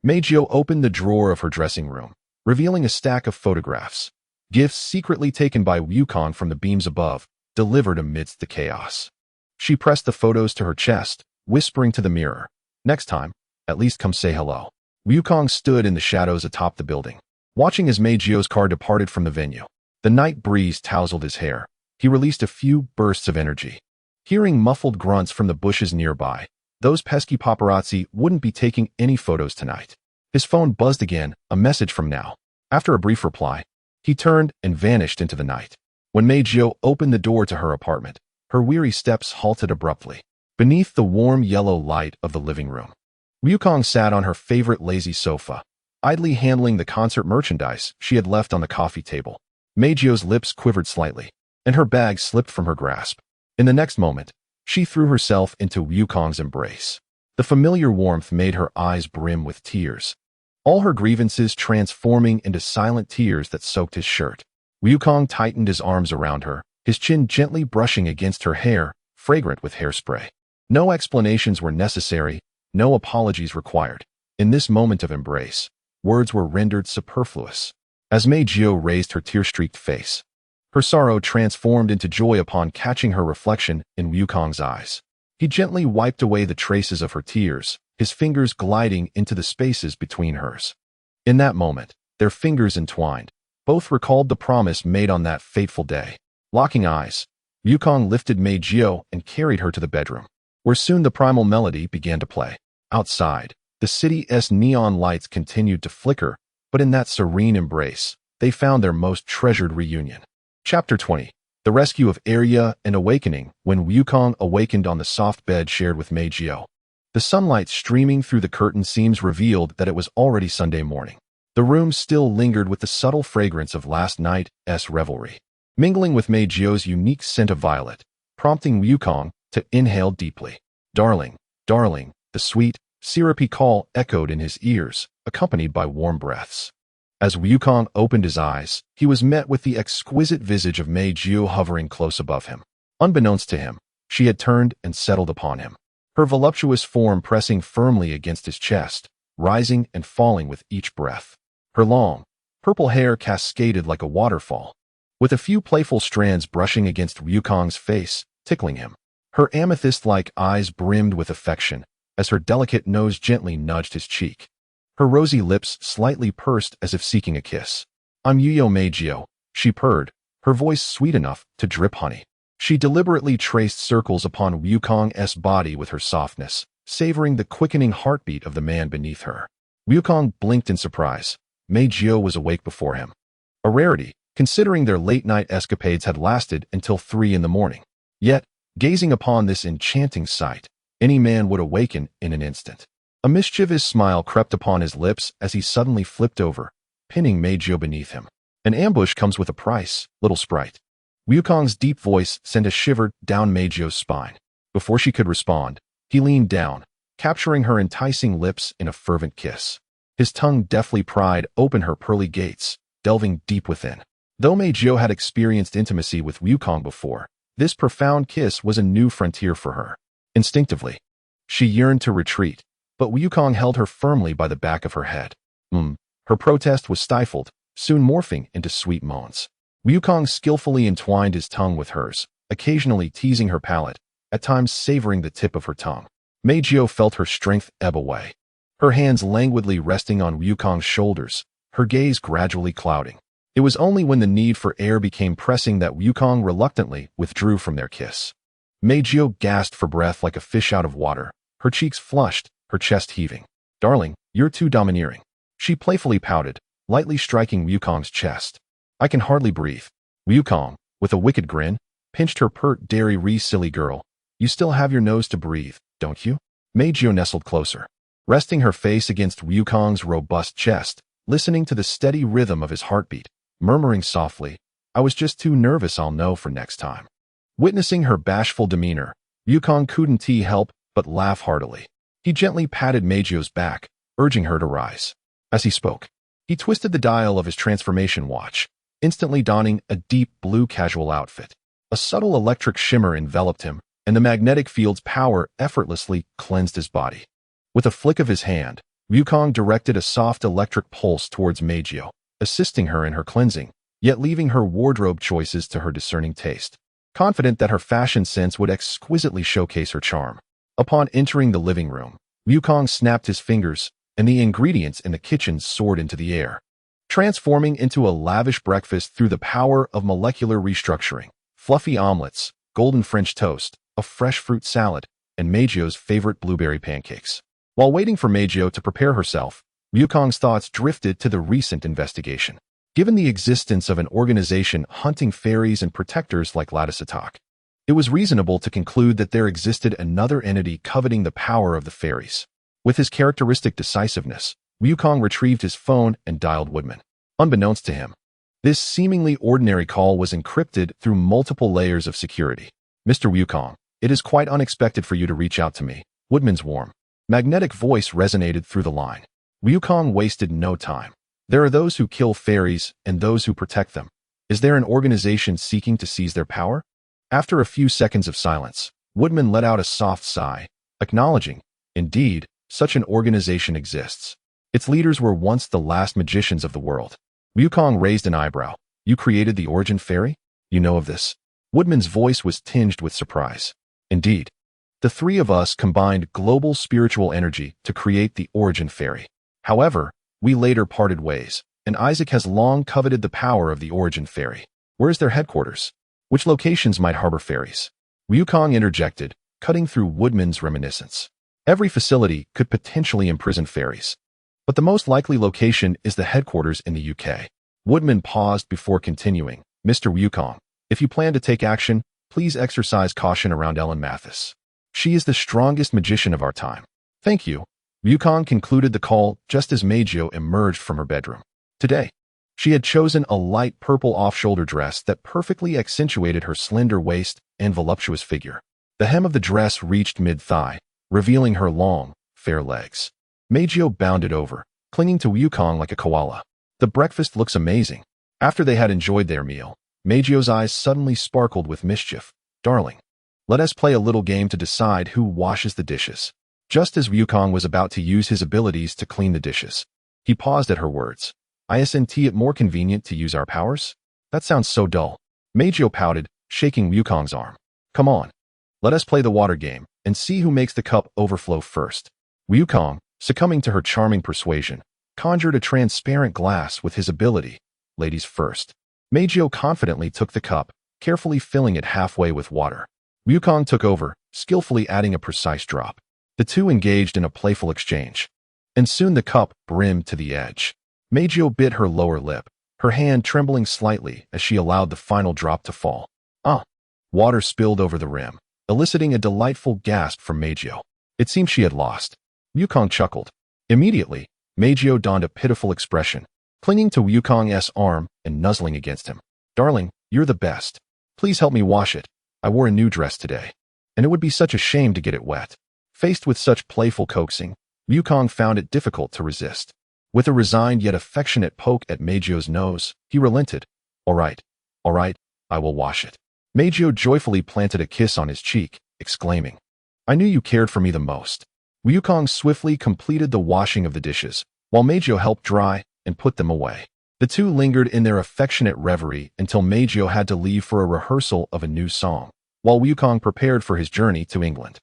Meijio opened the drawer of her dressing room, revealing a stack of photographs, gifts secretly taken by Wukong from the beams above, delivered amidst the chaos. She pressed the photos to her chest, whispering to the mirror, "Next time, at least come say hello." Wukong stood in the shadows atop the building, watching as Meijio's car departed from the venue. The night breeze tousled his hair. He released a few bursts of energy. Hearing muffled grunts from the bushes nearby, those pesky paparazzi wouldn't be taking any photos tonight. His phone buzzed again, a message from Now. After a brief reply, he turned and vanished into the night. When Meijio opened the door to her apartment, her weary steps halted abruptly. Beneath the warm yellow light of the living room, Wukong sat on her favorite lazy sofa, idly handling the concert merchandise she had left on the coffee table. Meijio's lips quivered slightly, and her bag slipped from her grasp. In the next moment, she threw herself into Wukong's embrace. The familiar warmth made her eyes brim with tears, all her grievances transforming into silent tears that soaked his shirt. Wukong tightened his arms around her, his chin gently brushing against her hair, fragrant with hairspray. No explanations were necessary, no apologies required. In this moment of embrace, words were rendered superfluous. As Meijio raised her tear-streaked face, her sorrow transformed into joy upon catching her reflection in Wukong's eyes. He gently wiped away the traces of her tears, his fingers gliding into the spaces between hers. In that moment, their fingers entwined. Both recalled the promise made on that fateful day. Locking eyes, Wukong lifted Meijio and carried her to the bedroom, where soon the primal melody began to play. Outside, the city's neon lights continued to flicker, but in that serene embrace, they found their most treasured reunion. Chapter 20. The Rescue of Arya and Awakening. When Wukong awakened on the soft bed shared with Meijio, the sunlight streaming through the curtain seams revealed that it was already Sunday morning. The room still lingered with the subtle fragrance of last night's revelry, mingling with Meijio's unique scent of violet, prompting Wukong to inhale deeply. "Darling, darling," the sweet, syrupy call echoed in his ears, accompanied by warm breaths. As Wukong opened his eyes, he was met with the exquisite visage of Meijio hovering close above him. Unbeknownst to him, she had turned and settled upon him, her voluptuous form pressing firmly against his chest, rising and falling with each breath. Her long, purple hair cascaded like a waterfall, with a few playful strands brushing against Wukong's face, tickling him. Her amethyst-like eyes brimmed with affection, as her delicate nose gently nudged his cheek. Her rosy lips slightly pursed as if seeking a kiss. "I'm Yuyo Meijio," she purred, her voice sweet enough to drip honey. She deliberately traced circles upon Wukong's body with her softness, savoring the quickening heartbeat of the man beneath her. Wukong blinked in surprise. Meijio was awake before him. A rarity, considering their late-night escapades had lasted until 3 in the morning. Yet, gazing upon this enchanting sight, any man would awaken in an instant. A mischievous smile crept upon his lips as he suddenly flipped over, pinning Meijio beneath him. "An ambush comes with a price, little sprite." Wukong's deep voice sent a shiver down Meijio's spine. Before she could respond, he leaned down, capturing her enticing lips in a fervent kiss. His tongue deftly pried open her pearly gates, delving deep within. Though Meijio had experienced intimacy with Wukong before, this profound kiss was a new frontier for her. Instinctively, she yearned to retreat, but Wukong held her firmly by the back of her head. Her protest was stifled, soon morphing into sweet moans. Wukong skillfully entwined his tongue with hers, occasionally teasing her palate, at times savoring the tip of her tongue. Meijio felt her strength ebb away. Her hands languidly resting on Wukong's shoulders, her gaze gradually clouding. It was only when the need for air became pressing that Wukong reluctantly withdrew from their kiss. Meijio gasped for breath like a fish out of water, her cheeks flushed, her chest heaving. "Darling, you're too domineering." She playfully pouted, lightly striking Wukong's chest. "I can hardly breathe." Wukong, with a wicked grin, pinched her pert dairy silly girl. "You still have your nose to breathe, don't you?" Meijio nestled closer, resting her face against Wukong's robust chest, listening to the steady rhythm of his heartbeat, murmuring softly, "I was just too nervous, I'll know for next time." Witnessing her bashful demeanor, Wukong couldn't help but laugh heartily. He gently patted Meijio's back, urging her to rise. As he spoke, he twisted the dial of his transformation watch, instantly donning a deep blue casual outfit. A subtle electric shimmer enveloped him, and the magnetic field's power effortlessly cleansed his body. With a flick of his hand, Wukong directed a soft electric pulse towards Meijio, assisting her in her cleansing, yet leaving her wardrobe choices to her discerning taste. Confident that her fashion sense would exquisitely showcase her charm. Upon entering the living room, Wukong snapped his fingers, and the ingredients in the kitchen soared into the air, transforming into a lavish breakfast through the power of molecular restructuring. Fluffy omelets, golden French toast, a fresh fruit salad, and Meijio's favorite blueberry pancakes. While waiting for Meijio to prepare herself, Wukong's thoughts drifted to the recent investigation. Given the existence of an organization hunting fairies and protectors like Ladisatak, it was reasonable to conclude that there existed another entity coveting the power of the fairies. With his characteristic decisiveness, Wukong retrieved his phone and dialed Woodman. Unbeknownst to him, this seemingly ordinary call was encrypted through multiple layers of security. "Mr. Wukong, it is quite unexpected for you to reach out to me." Woodman's warm, magnetic voice resonated through the line. Wukong wasted no time. "There are those who kill fairies and those who protect them. Is there an organization seeking to seize their power?" After a few seconds of silence, Woodman let out a soft sigh, acknowledging, "Indeed, such an organization exists. Its leaders were once the last magicians of the world." Wukong raised an eyebrow. "You created the Origin Fairy? You know of this?" Woodman's voice was tinged with surprise. "Indeed. The three of us combined global spiritual energy to create the Origin Fairy. However, we later parted ways, and Isaac has long coveted the power of the Origin Fairy. Where is their headquarters? Which locations might harbor fairies?" Wukong interjected, cutting through Woodman's reminiscence. "Every facility could potentially imprison fairies, but the most likely location is the headquarters in the UK. Woodman paused before continuing. "Mr. Wukong, if you plan to take action, please exercise caution around Ellen Mathis. She is the strongest magician of our time." "Thank you." Wukong concluded the call just as Meijio emerged from her bedroom. Today, she had chosen a light purple off-shoulder dress that perfectly accentuated her slender waist and voluptuous figure. The hem of the dress reached mid-thigh, revealing her long, fair legs. Meijio bounded over, clinging to Wukong like a koala. "The breakfast looks amazing." After they had enjoyed their meal, Meijio's eyes suddenly sparkled with mischief. "Darling, let us play a little game to decide who washes the dishes." Just as Wukong was about to use his abilities to clean the dishes, he paused at her words. "Isn't it more convenient to use our powers?" "That sounds so dull." Meijio pouted, shaking Wukong's arm. "Come on. Let us play the water game, and see who makes the cup overflow first. Wukong, succumbing to her charming persuasion, conjured a transparent glass with his ability, ladies first. Meijio confidently took the cup, carefully filling it halfway with water. Wukong took over, skillfully adding a precise drop. The two engaged in a playful exchange, and soon the cup brimmed to the edge. Meijio bit her lower lip, her hand trembling slightly as she allowed the final drop to fall. Water spilled over the rim, eliciting a delightful gasp from Meijio. It seemed she had lost. Wukong chuckled. Immediately, Meijio donned a pitiful expression, clinging to Wukong's arm and nuzzling against him. Darling, you're the best. Please help me wash it. I wore a new dress today, and it would be such a shame to get it wet. Faced with such playful coaxing, Wukong found it difficult to resist. With a resigned yet affectionate poke at Meijio's nose, he relented. All right, I will wash it. Meijio joyfully planted a kiss on his cheek, exclaiming, I knew you cared for me the most. Wukong swiftly completed the washing of the dishes, while Meijio helped dry and put them away. The two lingered in their affectionate reverie until Meijio had to leave for a rehearsal of a new song, while Wukong prepared for his journey to England.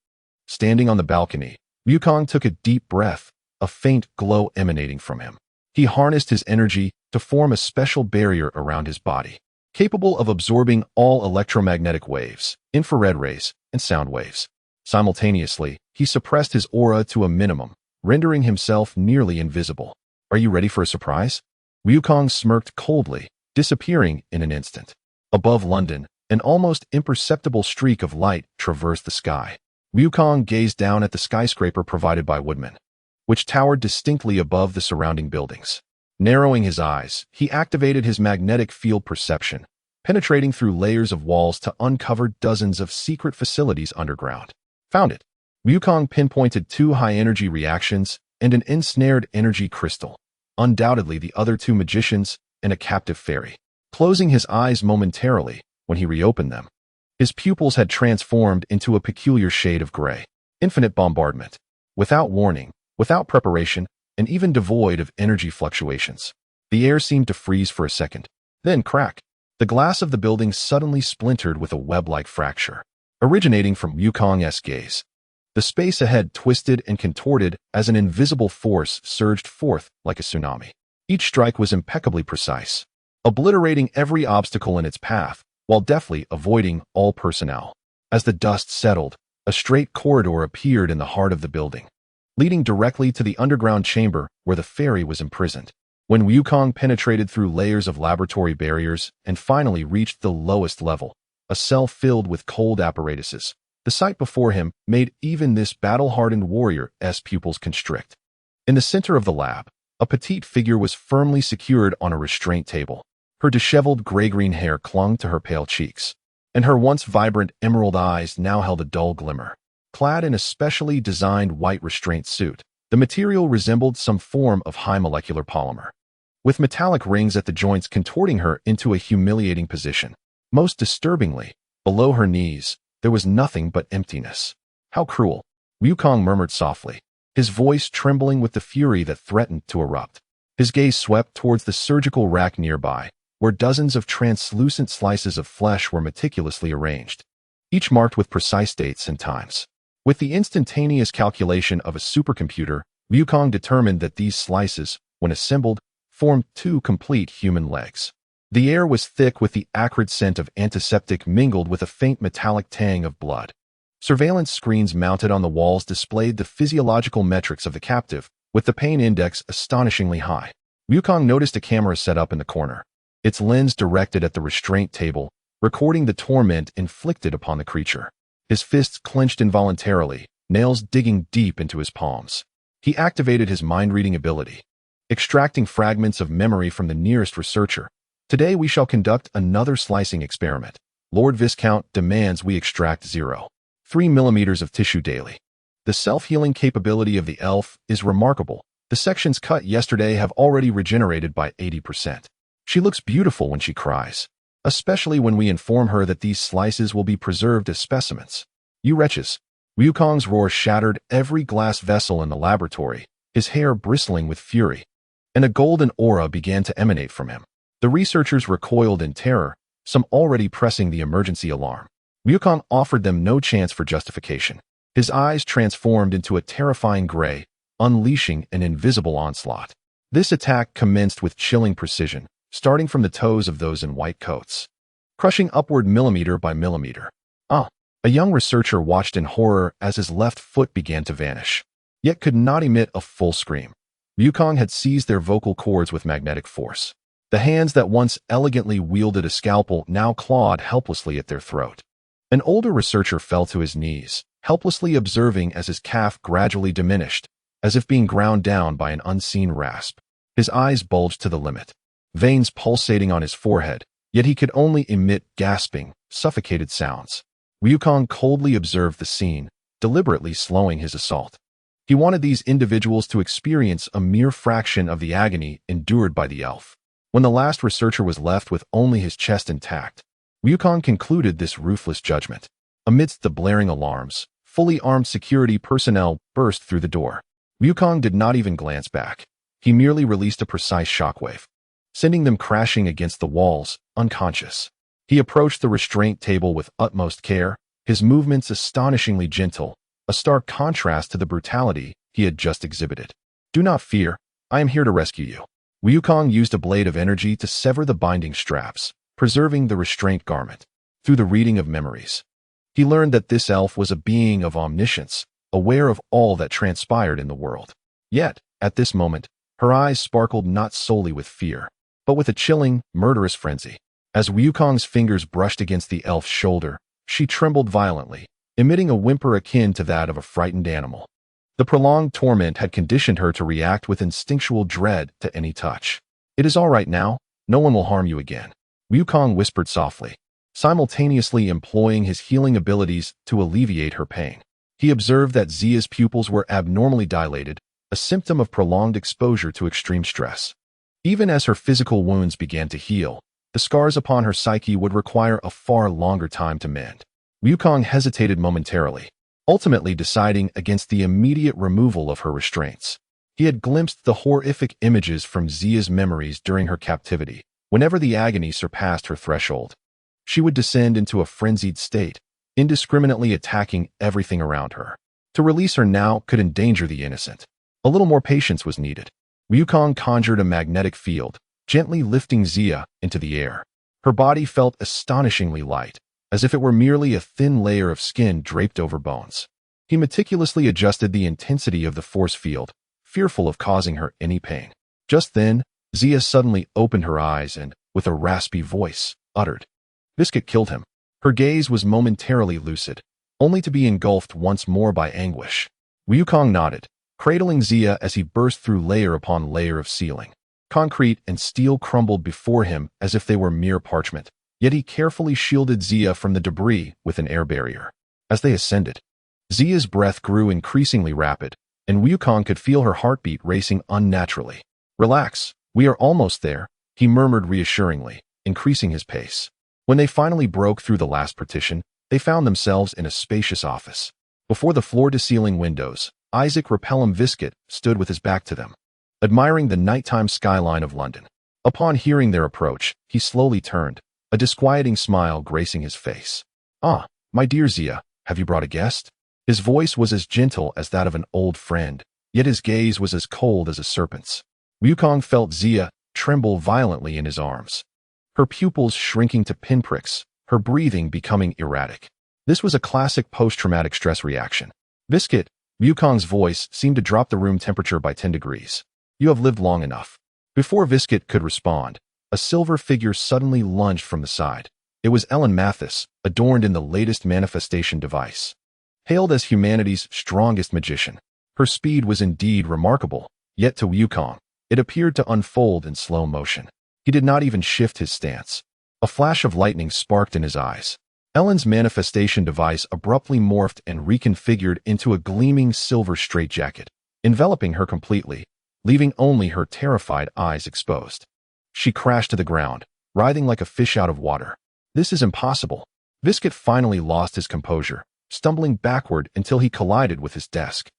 Standing on the balcony, Wukong took a deep breath, a faint glow emanating from him. He harnessed his energy to form a special barrier around his body, capable of absorbing all electromagnetic waves, infrared rays, and sound waves. Simultaneously, he suppressed his aura to a minimum, rendering himself nearly invisible. Are you ready for a surprise? Wukong smirked coldly, disappearing in an instant. Above London, an almost imperceptible streak of light traversed the sky. Wukong gazed down at the skyscraper provided by Woodman, which towered distinctly above the surrounding buildings. Narrowing his eyes, he activated his magnetic field perception, penetrating through layers of walls to uncover dozens of secret facilities underground. Found it. Wukong pinpointed 2 high-energy reactions and an ensnared energy crystal, undoubtedly the other 2 magicians and a captive fairy. Closing his eyes momentarily, when he reopened them, his pupils had transformed into a peculiar shade of gray. Infinite bombardment. Without warning, without preparation, and even devoid of energy fluctuations. The air seemed to freeze for a second. Then crack. The glass of the building suddenly splintered with a web-like fracture, originating from Wukong's gaze. The space ahead twisted and contorted as an invisible force surged forth like a tsunami. Each strike was impeccably precise, obliterating every obstacle in its path, while deftly avoiding all personnel. As the dust settled, a straight corridor appeared in the heart of the building, leading directly to the underground chamber where the fairy was imprisoned. When Wukong penetrated through layers of laboratory barriers and finally reached the lowest level, a cell filled with cold apparatuses, the sight before him made even this battle-hardened warrior's pupils constrict. In the center of the lab, a petite figure was firmly secured on a restraint table. Her disheveled gray-green hair clung to her pale cheeks, and her once vibrant emerald eyes now held a dull glimmer. Clad in a specially designed white restraint suit, the material resembled some form of high molecular polymer, with metallic rings at the joints contorting her into a humiliating position. Most disturbingly, below her knees, there was nothing but emptiness. How cruel, Wukong murmured softly, his voice trembling with the fury that threatened to erupt. His gaze swept towards the surgical rack nearby, where dozens of translucent slices of flesh were meticulously arranged, each marked with precise dates and times. With the instantaneous calculation of a supercomputer, Wukong determined that these slices, when assembled, formed 2 complete human legs. The air was thick with the acrid scent of antiseptic mingled with a faint metallic tang of blood. Surveillance screens mounted on the walls displayed the physiological metrics of the captive, with the pain index astonishingly high. Wukong noticed a camera set up in the corner, its lens directed at the restraint table, recording the torment inflicted upon the creature. His fists clenched involuntarily, nails digging deep into his palms. He activated his mind-reading ability, extracting fragments of memory from the nearest researcher. Today we shall conduct another slicing experiment. Lord Viscount demands we extract 0.3 millimeters of tissue daily. The self-healing capability of the elf is remarkable. The sections cut yesterday have already regenerated by 80%. She looks beautiful when she cries, especially when we inform her that these slices will be preserved as specimens. You wretches! Wukong's roar shattered every glass vessel in the laboratory, his hair bristling with fury, and a golden aura began to emanate from him. The researchers recoiled in terror, some already pressing the emergency alarm. Wukong offered them no chance for justification. His eyes transformed into a terrifying gray, unleashing an invisible onslaught. This attack commenced with chilling precision, starting from the toes of those in white coats, crushing upward millimeter by millimeter. A young researcher watched in horror as his left foot began to vanish, yet could not emit a full scream. Wukong had seized their vocal cords with magnetic force. The hands that once elegantly wielded a scalpel now clawed helplessly at their throat. An older researcher fell to his knees, helplessly observing as his calf gradually diminished, as if being ground down by an unseen rasp. His eyes bulged to the limit, veins pulsating on his forehead, yet he could only emit gasping, suffocated sounds. Wukong coldly observed the scene, deliberately slowing his assault. He wanted these individuals to experience a mere fraction of the agony endured by the elf. When the last researcher was left with only his chest intact, Wukong concluded this ruthless judgment. Amidst the blaring alarms, fully armed security personnel burst through the door. Wukong did not even glance back. He merely released a precise shockwave, sending them crashing against the walls, unconscious. He approached the restraint table with utmost care, his movements astonishingly gentle, a stark contrast to the brutality he had just exhibited. "Do not fear, I am here to rescue you." Wukong used a blade of energy to sever the binding straps, preserving the restraint garment. Through the reading of memories, he learned that this elf was a being of omniscience, aware of all that transpired in the world. Yet, at this moment, her eyes sparkled not solely with fear, but with a chilling, murderous frenzy. As Wukong's fingers brushed against the elf's shoulder, she trembled violently, emitting a whimper akin to that of a frightened animal. The prolonged torment had conditioned her to react with instinctual dread to any touch. "It is all right now, no one will harm you again," Wukong whispered softly, simultaneously employing his healing abilities to alleviate her pain. He observed that Zia's pupils were abnormally dilated, a symptom of prolonged exposure to extreme stress. Even as her physical wounds began to heal, the scars upon her psyche would require a far longer time to mend. Wukong hesitated momentarily, ultimately deciding against the immediate removal of her restraints. He had glimpsed the horrific images from Zia's memories during her captivity. Whenever the agony surpassed her threshold, she would descend into a frenzied state, indiscriminately attacking everything around her. To release her now could endanger the innocent. A little more patience was needed. Wukong conjured a magnetic field, gently lifting Zia into the air. Her body felt astonishingly light, as if it were merely a thin layer of skin draped over bones. He meticulously adjusted the intensity of the force field, fearful of causing her any pain. Just then, Zia suddenly opened her eyes and, with a raspy voice, uttered, "Biscuit killed him." Her gaze was momentarily lucid, only to be engulfed once more by anguish. Wukong nodded, cradling Zia as he burst through layer upon layer of ceiling. Concrete and steel crumbled before him as if they were mere parchment, yet he carefully shielded Zia from the debris with an air barrier. As they ascended, Zia's breath grew increasingly rapid, and Wukong could feel her heartbeat racing unnaturally. "Relax, we are almost there," he murmured reassuringly, increasing his pace. When they finally broke through the last partition, they found themselves in a spacious office. Before the floor-to-ceiling windows, Isaac Repellum Viscott stood with his back to them, admiring the nighttime skyline of London. Upon hearing their approach, he slowly turned, a disquieting smile gracing his face. "Ah, my dear Zia, have you brought a guest?" His voice was as gentle as that of an old friend, yet his gaze was as cold as a serpent's. Wukong felt Zia tremble violently in his arms, her pupils shrinking to pinpricks, her breathing becoming erratic. This was a classic post-traumatic stress reaction. "Viscott," Wukong's voice seemed to drop the room temperature by 10 degrees. "You have lived long enough." Before Viscott could respond, a silver figure suddenly lunged from the side. It was Ellen Mathis, adorned in the latest manifestation device. Hailed as humanity's strongest magician, her speed was indeed remarkable, yet to Wukong, it appeared to unfold in slow motion. He did not even shift his stance. A flash of lightning sparked in his eyes. Ellen's manifestation device abruptly morphed and reconfigured into a gleaming silver straitjacket, enveloping her completely, leaving only her terrified eyes exposed. She crashed to the ground, writhing like a fish out of water. "This is impossible." Viscott finally lost his composure, stumbling backward until he collided with his desk.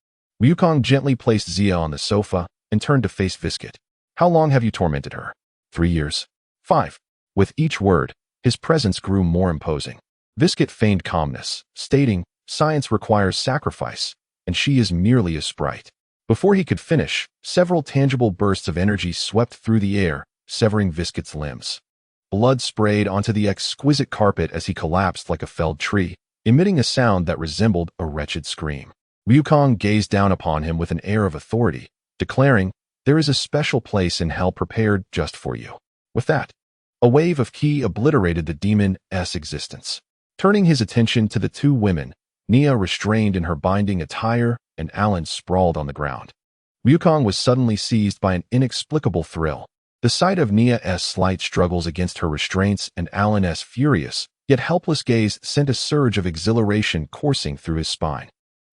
Wukong gently placed Zia on the sofa and turned to face Viscott. "How long have you tormented her?" 3 years. 5. With each word, his presence grew more imposing. Viscott feigned calmness, stating, Science requires sacrifice, and she is merely a sprite. Before he could finish, several tangible bursts of energy swept through the air, severing Viscot's limbs. Blood sprayed onto the exquisite carpet as he collapsed like a felled tree, emitting a sound that resembled a wretched scream. Wukong gazed down upon him with an air of authority, declaring, "There is a special place in hell prepared just for you." With that, a wave of ki obliterated the demon's existence. Turning his attention to the two women, Nia restrained in her binding attire and Alan sprawled on the ground. Wukong was suddenly seized by an inexplicable thrill. The sight of Nia's slight struggles against her restraints and Alan's furious, yet helpless gaze sent a surge of exhilaration coursing through his spine.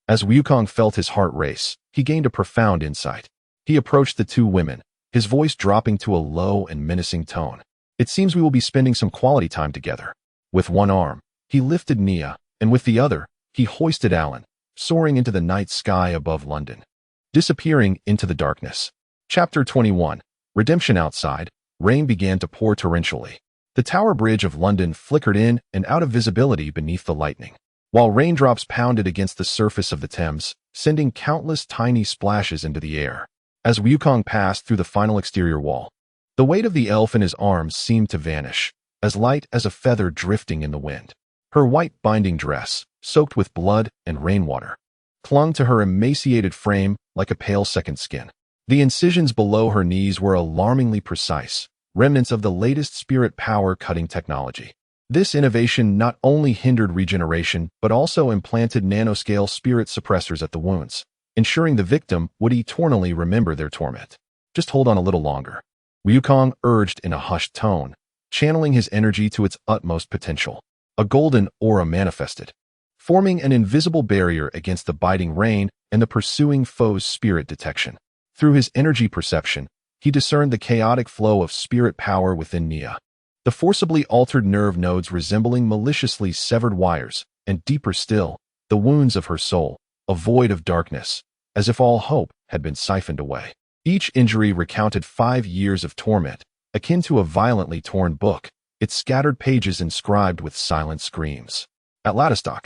As Wukong felt his heart race, he gained a profound insight. He approached the two women, his voice dropping to a low and menacing tone. "It seems we will be spending some quality time together." With one arm, he lifted Nia, and with the other, he hoisted Alan, soaring into the night sky above London, disappearing into the darkness. Chapter 21. Redemption. Outside, rain began to pour torrentially. The Tower Bridge of London flickered in and out of visibility beneath the lightning, while raindrops pounded against the surface of the Thames, sending countless tiny splashes into the air. As Wukong passed through the final exterior wall, the weight of the elf in his arms seemed to vanish, as light as a feather drifting in the wind. Her white binding dress, soaked with blood and rainwater, clung to her emaciated frame like a pale second skin. The incisions below her knees were alarmingly precise, remnants of the latest spirit power cutting technology. This innovation not only hindered regeneration but also implanted nanoscale spirit suppressors at the wounds, ensuring the victim would eternally remember their torment. "Just hold on a little longer," Wukong urged in a hushed tone, channeling his energy to its utmost potential. A golden aura manifested, forming an invisible barrier against the biting rain and the pursuing foe's spirit detection. Through his energy perception, he discerned the chaotic flow of spirit power within Nia. The forcibly altered nerve nodes resembling maliciously severed wires, and deeper still, the wounds of her soul, a void of darkness, as if all hope had been siphoned away. Each injury recounted 5 years of torment, akin to a violently torn book, its scattered pages inscribed with silent screams. At Ladstock,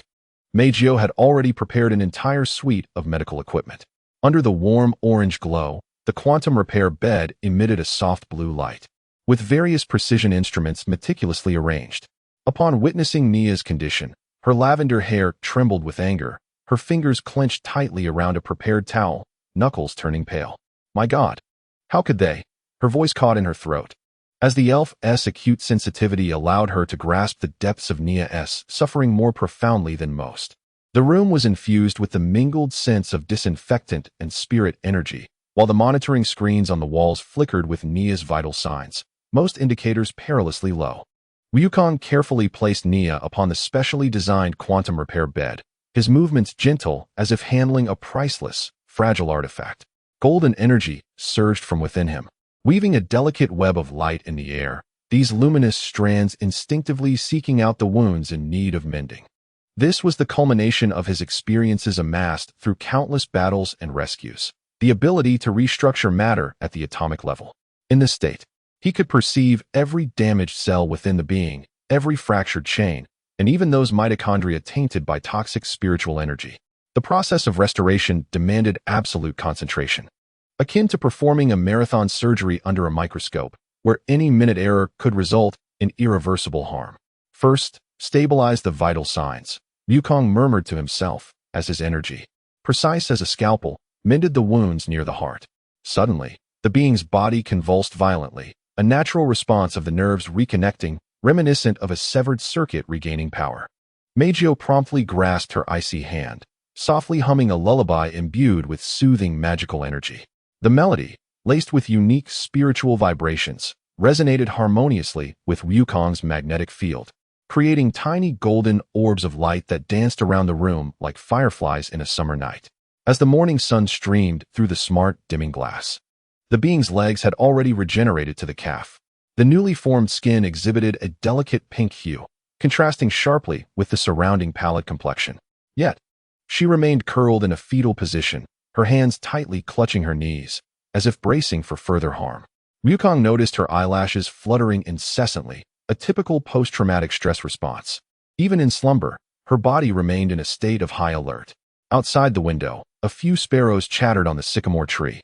Meijio had already prepared an entire suite of medical equipment. Under the warm orange glow, the quantum repair bed emitted a soft blue light, with various precision instruments meticulously arranged. Upon witnessing Nia's condition, her lavender hair trembled with anger, her fingers clenched tightly around a prepared towel, knuckles turning pale. "My God, how could they?" Her voice caught in her throat, as the elf's acute sensitivity allowed her to grasp the depths of Nia's suffering more profoundly than most. The room was infused with the mingled sense of disinfectant and spirit energy, while the monitoring screens on the walls flickered with Nia's vital signs, most indicators perilously low. Wukong carefully placed Nia upon the specially designed quantum repair bed, his movements gentle as if handling a priceless, fragile artifact. Golden energy surged from within him, weaving a delicate web of light in the air, these luminous strands instinctively seeking out the wounds in need of mending. This was the culmination of his experiences amassed through countless battles and rescues, the ability to restructure matter at the atomic level. In this state, he could perceive every damaged cell within the being, every fractured chain, and even those mitochondria tainted by toxic spiritual energy. The process of restoration demanded absolute concentration, akin to performing a marathon surgery under a microscope, where any minute error could result in irreversible harm. First, stabilize the vital signs, Wukong murmured to himself as his energy, precise as a scalpel, mended the wounds near the heart. Suddenly, the being's body convulsed violently, a natural response of the nerves reconnecting, reminiscent of a severed circuit regaining power. Meijio promptly grasped her icy hand, softly humming a lullaby imbued with soothing magical energy. The melody, laced with unique spiritual vibrations, resonated harmoniously with Wukong's magnetic field, creating tiny golden orbs of light that danced around the room like fireflies in a summer night. As the morning sun streamed through the smart dimming glass, the being's legs had already regenerated to the calf. The newly formed skin exhibited a delicate pink hue, contrasting sharply with the surrounding pallid complexion. Yet, she remained curled in a fetal position, her hands tightly clutching her knees, as if bracing for further harm. Wukong noticed her eyelashes fluttering incessantly, a typical post-traumatic stress response. Even in slumber, Her body remained in a state of high alert. Outside the window, a few sparrows chattered on the sycamore tree.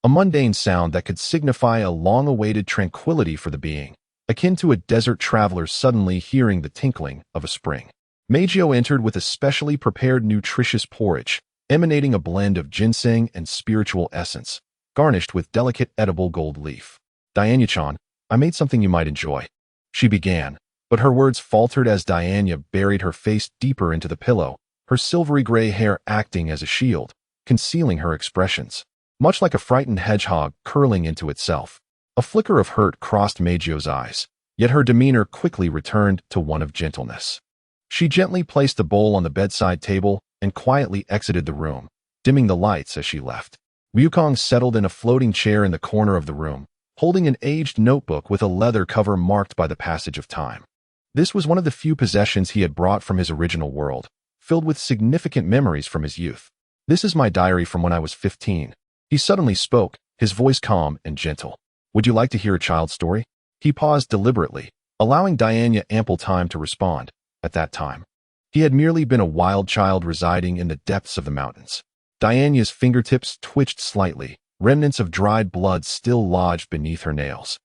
A mundane sound that could signify a long-awaited tranquility for the being, akin to a desert traveler suddenly hearing the tinkling of a spring. Meijio entered with a specially prepared nutritious porridge, emanating a blend of ginseng and spiritual essence, garnished with delicate edible gold leaf. "Diana-chan, I made something you might enjoy," she began, but her words faltered as Diana buried her face deeper into the pillow, her silvery gray hair acting as a shield, concealing her expressions. Much like a frightened hedgehog curling into itself. A flicker of hurt crossed Meijio's eyes, yet her demeanor quickly returned to one of gentleness. She gently placed the bowl on the bedside table and quietly exited the room, dimming the lights as she left. Wukong settled in a floating chair in the corner of the room, holding an aged notebook with a leather cover marked by the passage of time. This was one of the few possessions he had brought from his original world, filled with significant memories from his youth. "This is my diary from when I was 15. He suddenly spoke, his voice calm and gentle. "Would you like to hear a child's story?" He paused deliberately, allowing Diana ample time to respond. At that time, he had merely been a wild child residing in the depths of the mountains. Diana's fingertips twitched slightly, remnants of dried blood still lodged beneath her nails.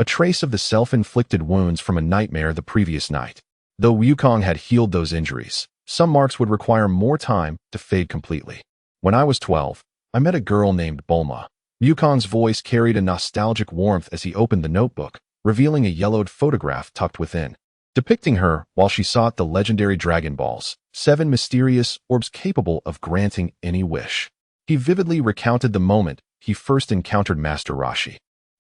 A trace of the self-inflicted wounds from a nightmare the previous night. Though Wukong had healed those injuries, some marks would require more time to fade completely. "When I was 12, I met a girl named Bulma." Wukong's voice carried a nostalgic warmth as he opened the notebook, revealing a yellowed photograph tucked within, depicting her while she sought the legendary Dragon Balls, 7 mysterious orbs capable of granting any wish. He vividly recounted the moment he first encountered Master Roshi,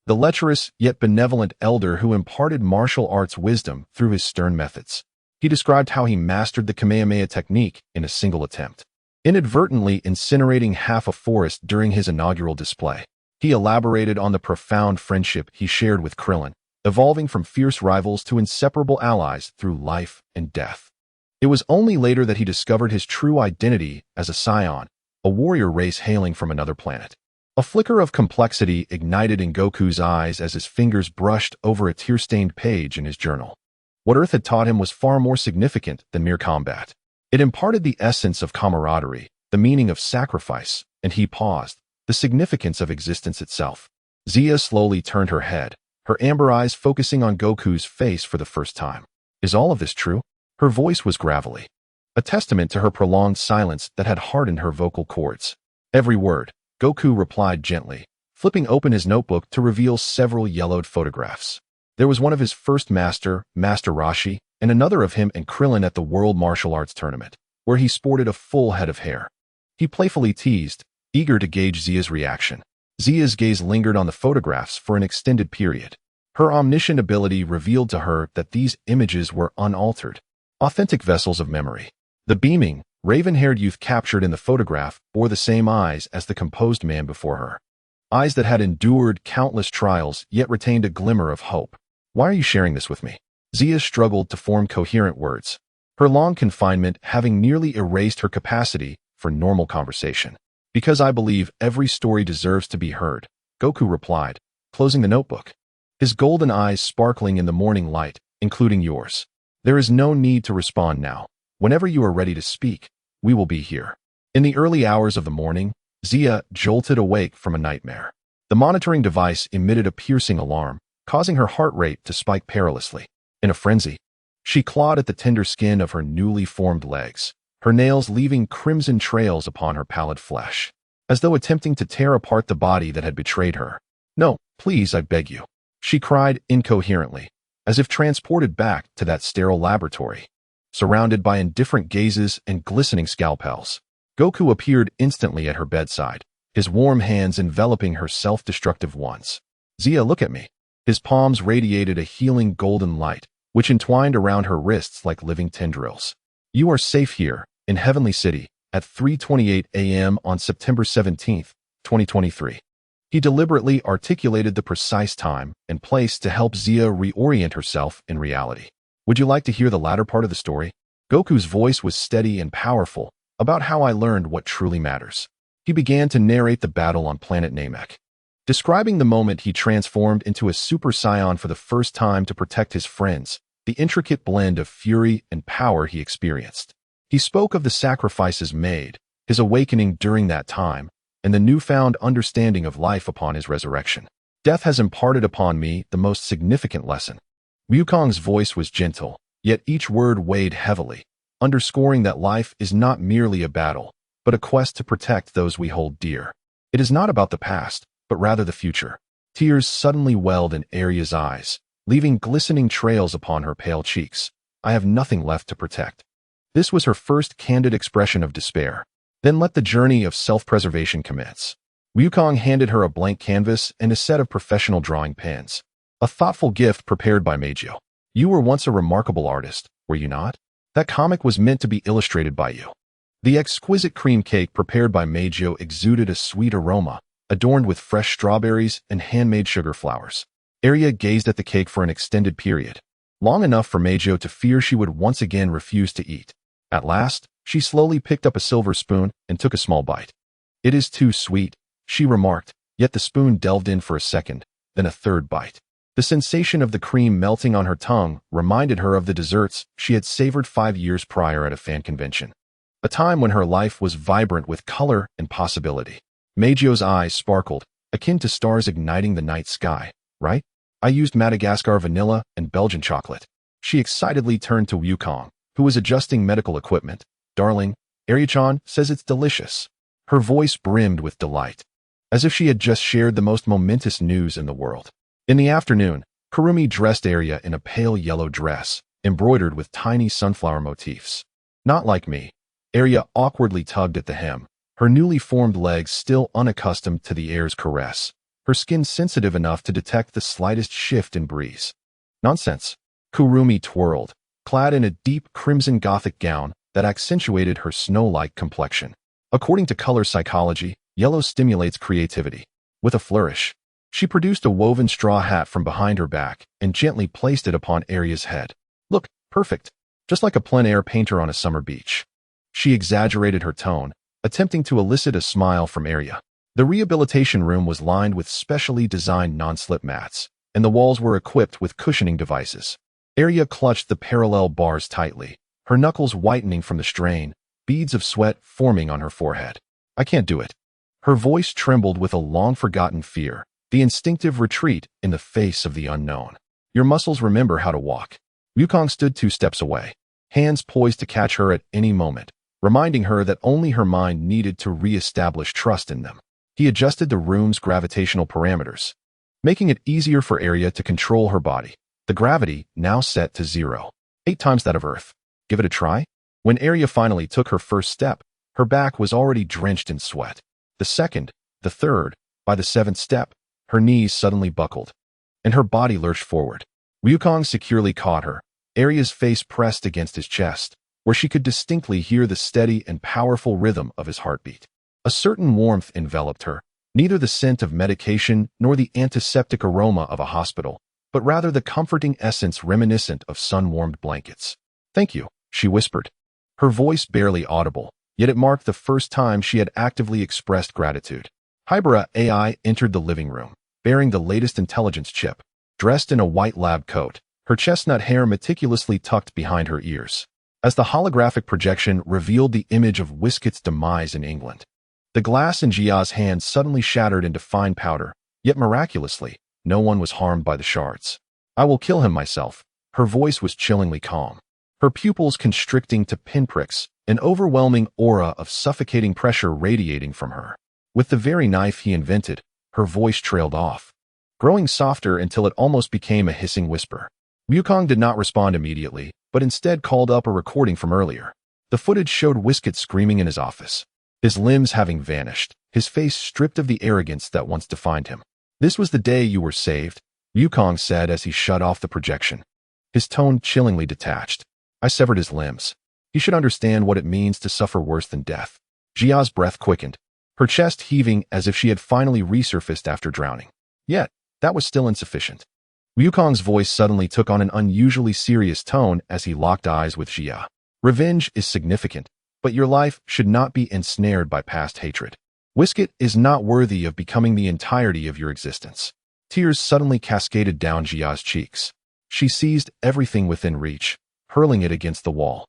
the lecherous yet benevolent elder who imparted martial arts wisdom through his stern methods. He described how he mastered the Kamehameha technique in a single attempt, inadvertently incinerating half a forest during his inaugural display. He elaborated on the profound friendship he shared with Krillin, evolving from fierce rivals to inseparable allies through life and death. It was only later that he discovered his true identity as a Saiyan, a warrior race hailing from another planet. A flicker of complexity ignited in Goku's eyes as his fingers brushed over a tear-stained page in his journal. What Earth had taught him was far more significant than mere combat. It imparted the essence of camaraderie, the meaning of sacrifice, and he paused, the significance of existence itself. Zia slowly turned her head, her amber eyes focusing on Goku's face for the first time. "Is all of this true?" Her voice was gravelly, a testament to her prolonged silence that had hardened her vocal cords. "Every word," Goku replied gently, flipping open his notebook to reveal several yellowed photographs. There was one of his first master, Master Roshi, and another of him and Krillin at the World Martial Arts Tournament, where he sported a full head of hair. He playfully teased, eager to gauge Zia's reaction. Zia's gaze lingered on the photographs for an extended period. Her omniscient ability revealed to her that these images were unaltered, authentic vessels of memory. The beaming, raven-haired youth captured in the photograph bore the same eyes as the composed man before her. Eyes that had endured countless trials yet retained a glimmer of hope. "Why are you sharing this with me?" Zia struggled to form coherent words, her long confinement having nearly erased her capacity for normal conversation. "Because I believe every story deserves to be heard," Goku replied, closing the notebook, his golden eyes sparkling in the morning light, "including yours. There is no need to respond now. Whenever you are ready to speak, we will be here." In the early hours of the morning, Zia jolted awake from a nightmare. The monitoring device emitted a piercing alarm, causing her heart rate to spike perilously. In a frenzy, she clawed at the tender skin of her newly formed legs, her nails leaving crimson trails upon her pallid flesh, as though attempting to tear apart the body that had betrayed her. "No, please, I beg you," she cried incoherently, as if transported back to that sterile laboratory. Surrounded by indifferent gazes and glistening scalpels, Goku appeared instantly at her bedside, his warm hands enveloping her self-destructive ones. "Zia, look at me." His palms radiated a healing golden light, which entwined around her wrists like living tendrils. "You are safe here, in Heavenly City, at 3:28 a.m. on September 17th, 2023. He deliberately articulated the precise time and place to help Zia reorient herself in reality. "Would you like to hear the latter part of the story?" Goku's voice was steady and powerful, about how I learned what truly matters. He began to narrate the battle on planet Namek, describing the moment he transformed into a Super Saiyan for the first time to protect his friends, the intricate blend of fury and power he experienced. He spoke of the sacrifices made, his awakening during that time, and the newfound understanding of life upon his resurrection. Death has imparted upon me the most significant lesson. Wukong's voice was gentle, yet each word weighed heavily, underscoring that life is not merely a battle, but a quest to protect those we hold dear. It is not about the past, but rather the future. Tears suddenly welled in Arya's eyes, leaving glistening trails upon her pale cheeks. I have nothing left to protect. This was her first candid expression of despair. Then let the journey of self-preservation commence. Wukong handed her a blank canvas and a set of professional drawing pens. A thoughtful gift prepared by Meijio. You were once a remarkable artist, were you not? That comic was meant to be illustrated by you. The exquisite cream cake prepared by Meijio exuded a sweet aroma, adorned with fresh strawberries and handmade sugar flowers. Arya gazed at the cake for an extended period, long enough for Meijio to fear she would once again refuse to eat. At last, she slowly picked up a silver spoon and took a small bite. It is too sweet, she remarked, yet the spoon delved in for a second, then a third bite. The sensation of the cream melting on her tongue reminded her of the desserts she had savored 5 years prior at a fan convention. A time when her life was vibrant with color and possibility. Meijio's eyes sparkled, akin to stars igniting the night sky. Right? I used Madagascar vanilla and Belgian chocolate. She excitedly turned to Wukong, who was adjusting medical equipment. Darling, Arya-chan says it's delicious. Her voice brimmed with delight, as if she had just shared the most momentous news in the world. In the afternoon, Kurumi dressed Arya in a pale yellow dress, embroidered with tiny sunflower motifs. Not like me. Arya awkwardly tugged at the hem, her newly formed legs still unaccustomed to the air's caress, her skin sensitive enough to detect the slightest shift in breeze. Nonsense. Kurumi twirled, clad in a deep crimson gothic gown that accentuated her snow-like complexion. According to color psychology, yellow stimulates creativity. With a flourish, she produced a woven straw hat from behind her back and gently placed it upon Arya's head. Look, perfect. Just like a plein air painter on a summer beach. She exaggerated her tone, attempting to elicit a smile from Arya. The rehabilitation room was lined with specially designed non-slip mats, and the walls were equipped with cushioning devices. Arya clutched the parallel bars tightly, her knuckles whitening from the strain, beads of sweat forming on her forehead. I can't do it. Her voice trembled with a long-forgotten fear, the instinctive retreat in the face of the unknown. Your muscles remember how to walk. Wukong stood 2 steps away, hands poised to catch her at any moment, reminding her that only her mind needed to re-establish trust in them. He adjusted the room's gravitational parameters, making it easier for Arya to control her body. The gravity now set to 0, 8 times that of Earth. Give it a try? When Arya finally took her first step, her back was already drenched in sweat. The second, the third, by the 7th step, her knees suddenly buckled, and her body lurched forward. Wukong securely caught her, Arya's face pressed against his chest, where she could distinctly hear the steady and powerful rhythm of his heartbeat. A certain warmth enveloped her, neither the scent of medication nor the antiseptic aroma of a hospital, but rather the comforting essence reminiscent of sun-warmed blankets. Thank you, she whispered, her voice barely audible, yet it marked the first time she had actively expressed gratitude. Hybera AI entered the living room, bearing the latest intelligence chip, dressed in a white lab coat, her chestnut hair meticulously tucked behind her ears. As the holographic projection revealed the image of Whisket's demise in England, the glass in Jia's hand suddenly shattered into fine powder, yet miraculously, no one was harmed by the shards. I will kill him myself. Her voice was chillingly calm, her pupils constricting to pinpricks, an overwhelming aura of suffocating pressure radiating from her. With the very knife he invented, her voice trailed off, growing softer until it almost became a hissing whisper. Wukong did not respond immediately, but instead called up a recording from earlier. The footage showed Whisket screaming in his office, his limbs having vanished, his face stripped of the arrogance that once defined him. This was the day you were saved, Wukong said as he shut off the projection, his tone chillingly detached. I severed his limbs. He should understand what it means to suffer worse than death. Jia's breath quickened, her chest heaving as if she had finally resurfaced after drowning. Yet, that was still insufficient. Wukong's voice suddenly took on an unusually serious tone as he locked eyes with Jia. Revenge is significant, but your life should not be ensnared by past hatred. Whisket is not worthy of becoming the entirety of your existence. Tears suddenly cascaded down Jia's cheeks. She seized everything within reach, hurling it against the wall.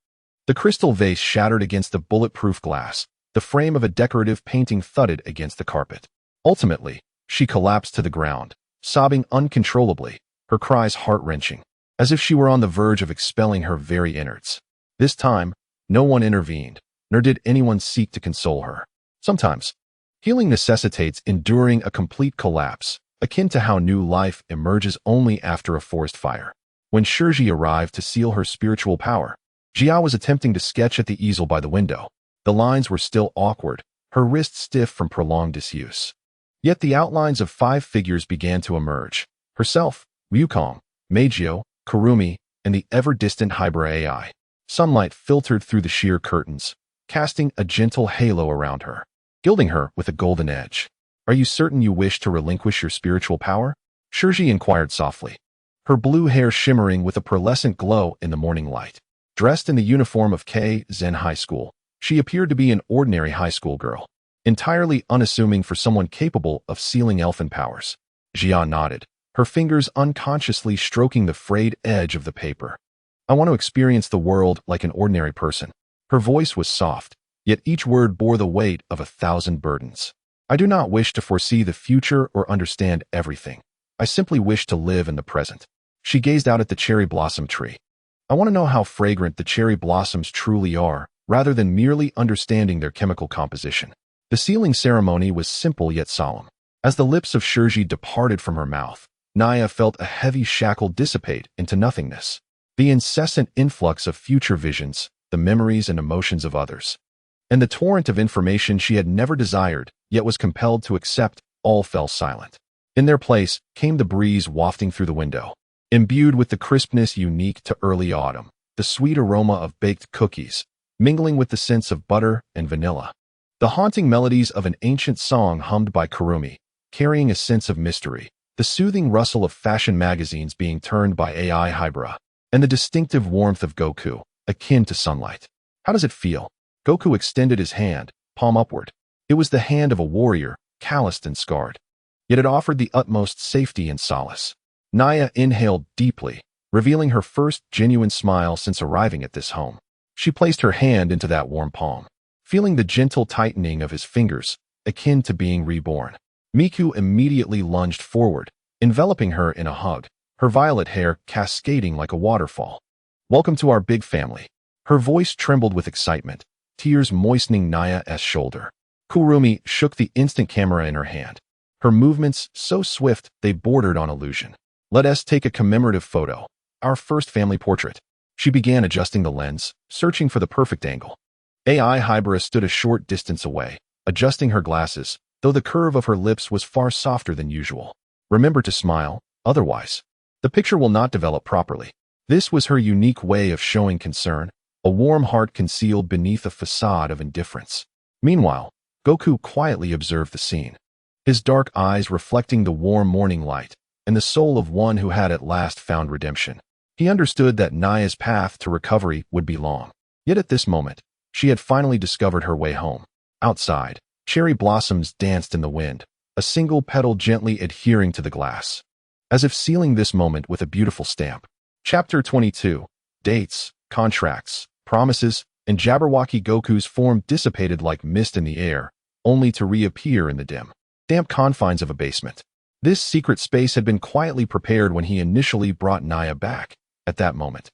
The crystal vase shattered against the bulletproof glass. The frame of a decorative painting thudded against the carpet. Ultimately, she collapsed to the ground, sobbing uncontrollably, her cries heart-wrenching, as if she were on the verge of expelling her very innards. This time, no one intervened, nor did anyone seek to console her. Sometimes, healing necessitates enduring a complete collapse, akin to how new life emerges only after a forest fire. When Shiori arrived to seal her spiritual power, Jia was attempting to sketch at the easel by the window. The lines were still awkward, her wrist stiff from prolonged disuse. Yet the outlines of 5 figures began to emerge. Herself, Wukong, Meijio, Kurumi, and the ever-distant Hybrid AI. Sunlight filtered through the sheer curtains, casting a gentle halo around her, gilding her with a golden edge. "Are you certain you wish to relinquish your spiritual power?" Shiori inquired softly, her blue hair shimmering with a pearlescent glow in the morning light. Dressed in the uniform of Zen High School, she appeared to be an ordinary high school girl, entirely unassuming for someone capable of sealing elfin powers. Jia nodded, her fingers unconsciously stroking the frayed edge of the paper. "I want to experience the world like an ordinary person." Her voice was soft, yet each word bore the weight of 1,000 burdens. "I do not wish to foresee the future or understand everything. I simply wish to live in the present." She gazed out at the cherry blossom tree. "I want to know how fragrant the cherry blossoms truly are, rather than merely understanding their chemical composition." The sealing ceremony was simple yet solemn. As the lips of Shiori departed from her mouth, Naya felt a heavy shackle dissipate into nothingness. The incessant influx of future visions, the memories and emotions of others, and the torrent of information she had never desired, yet was compelled to accept, all fell silent. In their place came the breeze wafting through the window, imbued with the crispness unique to early autumn, the sweet aroma of baked cookies, mingling with the scents of butter and vanilla. The haunting melodies of an ancient song hummed by Kurumi, carrying a sense of mystery, the soothing rustle of fashion magazines being turned by AI Hybrid, and the distinctive warmth of Goku, akin to sunlight. "How does it feel?" Goku extended his hand, palm upward. It was the hand of a warrior, calloused and scarred. Yet it offered the utmost safety and solace. Naya inhaled deeply, revealing her first genuine smile since arriving at this home. She placed her hand into that warm palm, feeling the gentle tightening of his fingers, akin to being reborn. Miku immediately lunged forward, enveloping her in a hug, her violet hair cascading like a waterfall. "Welcome to our big family." Her voice trembled with excitement, tears moistening Naya's shoulder. Kurumi shook the instant camera in her hand, her movements so swift they bordered on illusion. "Let us take a commemorative photo, our first family portrait." She began adjusting the lens, searching for the perfect angle. AI Hybrid stood a short distance away, adjusting her glasses, though the curve of her lips was far softer than usual. "Remember to smile, otherwise the picture will not develop properly." This was her unique way of showing concern, a warm heart concealed beneath a facade of indifference. Meanwhile, Goku quietly observed the scene, his dark eyes reflecting the warm morning light and the soul of one who had at last found redemption. He understood that Naya's path to recovery would be long. Yet at this moment, she had finally discovered her way home. Outside, cherry blossoms danced in the wind, a single petal gently adhering to the glass, as if sealing this moment with a beautiful stamp. Chapter 22. Dates, contracts, promises, and Jabberwocky. Goku's form dissipated like mist in the air, only to reappear in the dim, damp confines of a basement. This secret space had been quietly prepared when he initially brought Naya back. At that moment,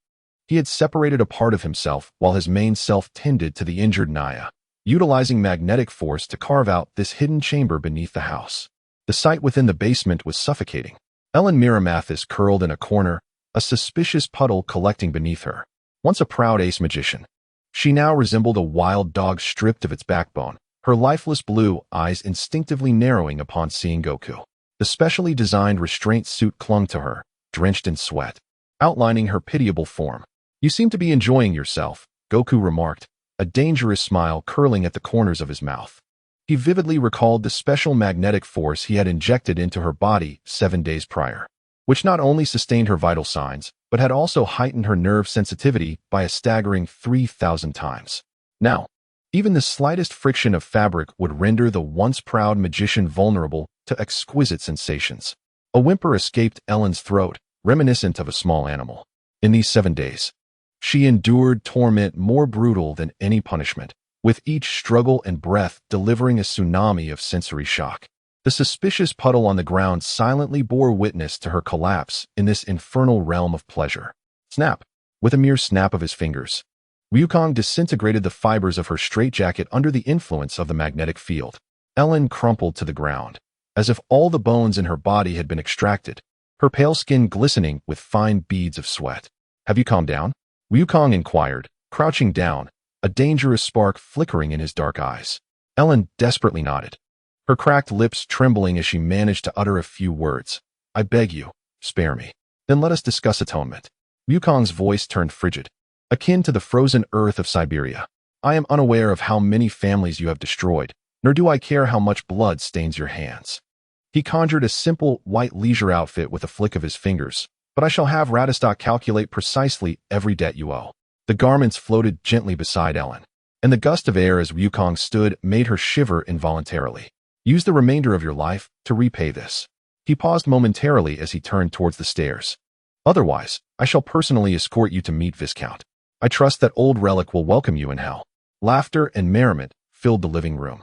he had separated a part of himself while his main self tended to the injured Naya, utilizing magnetic force to carve out this hidden chamber beneath the house. The sight within the basement was suffocating. Ellen Miramathis curled in a corner, a suspicious puddle collecting beneath her. Once a proud ace magician, she now resembled a wild dog stripped of its backbone, her lifeless blue eyes instinctively narrowing upon seeing Goku. The specially designed restraint suit clung to her, drenched in sweat, outlining her pitiable form. "You seem to be enjoying yourself," Goku remarked, a dangerous smile curling at the corners of his mouth. He vividly recalled the special magnetic force he had injected into her body 7 days prior, which not only sustained her vital signs, but had also heightened her nerve sensitivity by a staggering 3,000 times. Now, even the slightest friction of fabric would render the once proud magician vulnerable to exquisite sensations. A whimper escaped Ellen's throat, reminiscent of a small animal. In these 7 days, She endured torment more brutal than any punishment, with each struggle and breath delivering a tsunami of sensory shock. The suspicious puddle on the ground silently bore witness to her collapse in this infernal realm of pleasure. Snap! With a mere snap of his fingers, Wukong disintegrated the fibers of her straitjacket under the influence of the magnetic field. Ellen crumpled to the ground, as if all the bones in her body had been extracted, her pale skin glistening with fine beads of sweat. "Have you calmed down?" Wukong inquired, crouching down, a dangerous spark flickering in his dark eyes. Ellen desperately nodded, her cracked lips trembling as she managed to utter a few words. "I beg you, spare me. Then let us discuss atonement." Wukong's voice turned frigid, akin to the frozen earth of Siberia. "I am unaware of how many families you have destroyed, nor do I care how much blood stains your hands." He conjured a simple, white leisure outfit with a flick of his fingers, "but I shall have Radistock calculate precisely every debt you owe." The garments floated gently beside Ellen, and the gust of air as Wukong stood made her shiver involuntarily. "Use the remainder of your life to repay this." He paused momentarily as he turned towards the stairs. "Otherwise, I shall personally escort you to meet Viscount. I trust that old relic will welcome you in hell." Laughter and merriment filled the living room.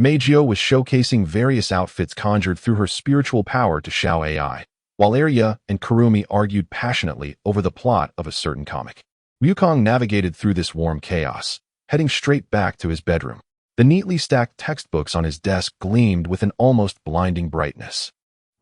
Meijio was showcasing various outfits conjured through her spiritual power to Xiao AI, while Arya and Kurumi argued passionately over the plot of a certain comic. Wukong navigated through this warm chaos, heading straight back to his bedroom. The neatly stacked textbooks on his desk gleamed with an almost blinding brightness.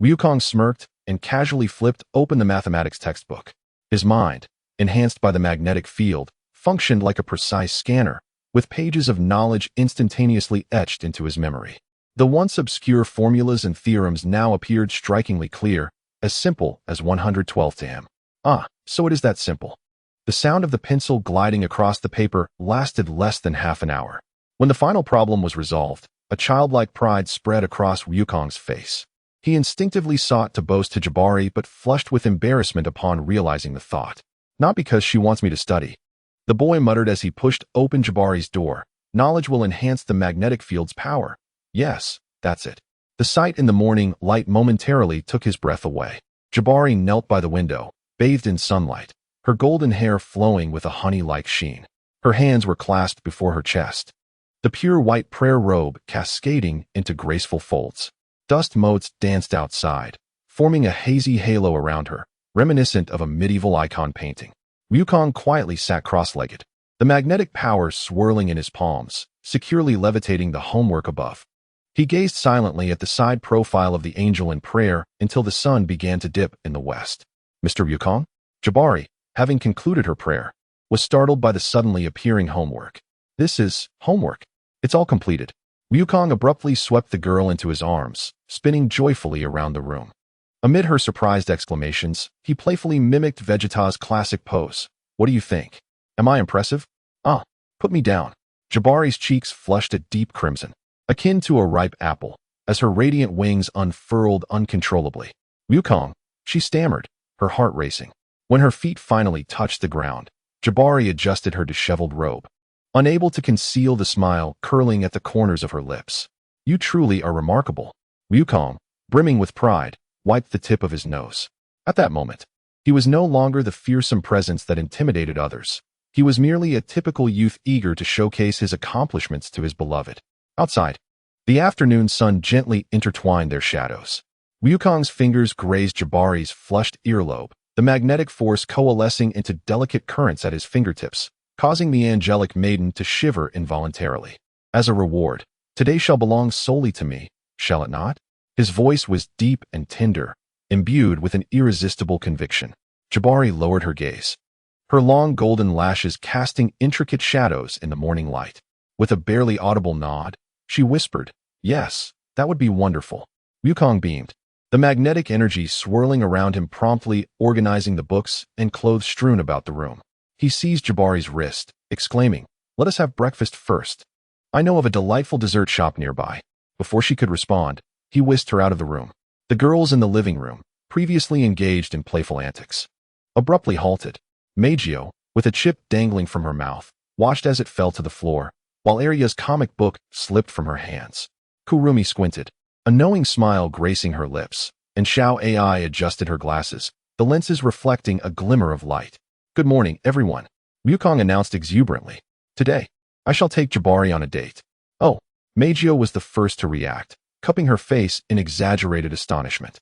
Wukong smirked and casually flipped open the mathematics textbook. His mind, enhanced by the magnetic field, functioned like a precise scanner, with pages of knowledge instantaneously etched into his memory. The once obscure formulas and theorems now appeared strikingly clear, as simple as 112 to him. Ah, so it is that simple. The sound of the pencil gliding across the paper lasted less than half an hour. When the final problem was resolved, a childlike pride spread across Wukong's face. He instinctively sought to boast to Jabari but flushed with embarrassment upon realizing the thought. "Not because she wants me to study," the boy muttered as he pushed open Jabari's door. "Knowledge will enhance the magnetic field's power." Yes, that's it. The sight in the morning light momentarily took his breath away. Jabari knelt by the window, bathed in sunlight, her golden hair flowing with a honey-like sheen. Her hands were clasped before her chest, the pure white prayer robe cascading into graceful folds. Dust motes danced outside, forming a hazy halo around her, reminiscent of a medieval icon painting. Wukong quietly sat cross-legged, the magnetic power swirling in his palms, securely levitating the homework above. He gazed silently at the side profile of the angel in prayer until the sun began to dip in the west. "Mr. Wukong?" Jabari, having concluded her prayer, was startled by the suddenly appearing homework. "This is homework. It's all completed." Wukong abruptly swept the girl into his arms, spinning joyfully around the room. Amid her surprised exclamations, he playfully mimicked Vegeta's classic pose. "What do you think? Am I impressive?" "Ah, put me down." Jabari's cheeks flushed a deep crimson, akin to a ripe apple, as her radiant wings unfurled uncontrollably. "Wukong," she stammered, her heart racing. When her feet finally touched the ground, Jabari adjusted her disheveled robe, unable to conceal the smile curling at the corners of her lips. "You truly are remarkable." Wukong, brimming with pride, wiped the tip of his nose. At that moment, he was no longer the fearsome presence that intimidated others. He was merely a typical youth eager to showcase his accomplishments to his beloved. Outside, the afternoon sun gently intertwined their shadows. Wukong's fingers grazed Jabari's flushed earlobe, the magnetic force coalescing into delicate currents at his fingertips, causing the angelic maiden to shiver involuntarily. "As a reward, today shall belong solely to me, shall it not?" His voice was deep and tender, imbued with an irresistible conviction. Jabari lowered her gaze, her long golden lashes casting intricate shadows in the morning light. With a barely audible nod, she whispered, "Yes, that would be wonderful." Wukong beamed, the magnetic energy swirling around him promptly organizing the books and clothes strewn about the room. He seized Jabari's wrist, exclaiming, "Let us have breakfast first. I know of a delightful dessert shop nearby." Before she could respond, he whisked her out of the room. The girls in the living room, previously engaged in playful antics, abruptly halted. Meijio, with a chip dangling from her mouth, watched as it fell to the floor, while Arya's comic book slipped from her hands. Kurumi squinted, a knowing smile gracing her lips, and Xiao AI adjusted her glasses, the lenses reflecting a glimmer of light. "Good morning, everyone." Wukong announced exuberantly. Today, I shall take Jabari on a date. Oh, Meijio was the first to react, cupping her face in exaggerated astonishment.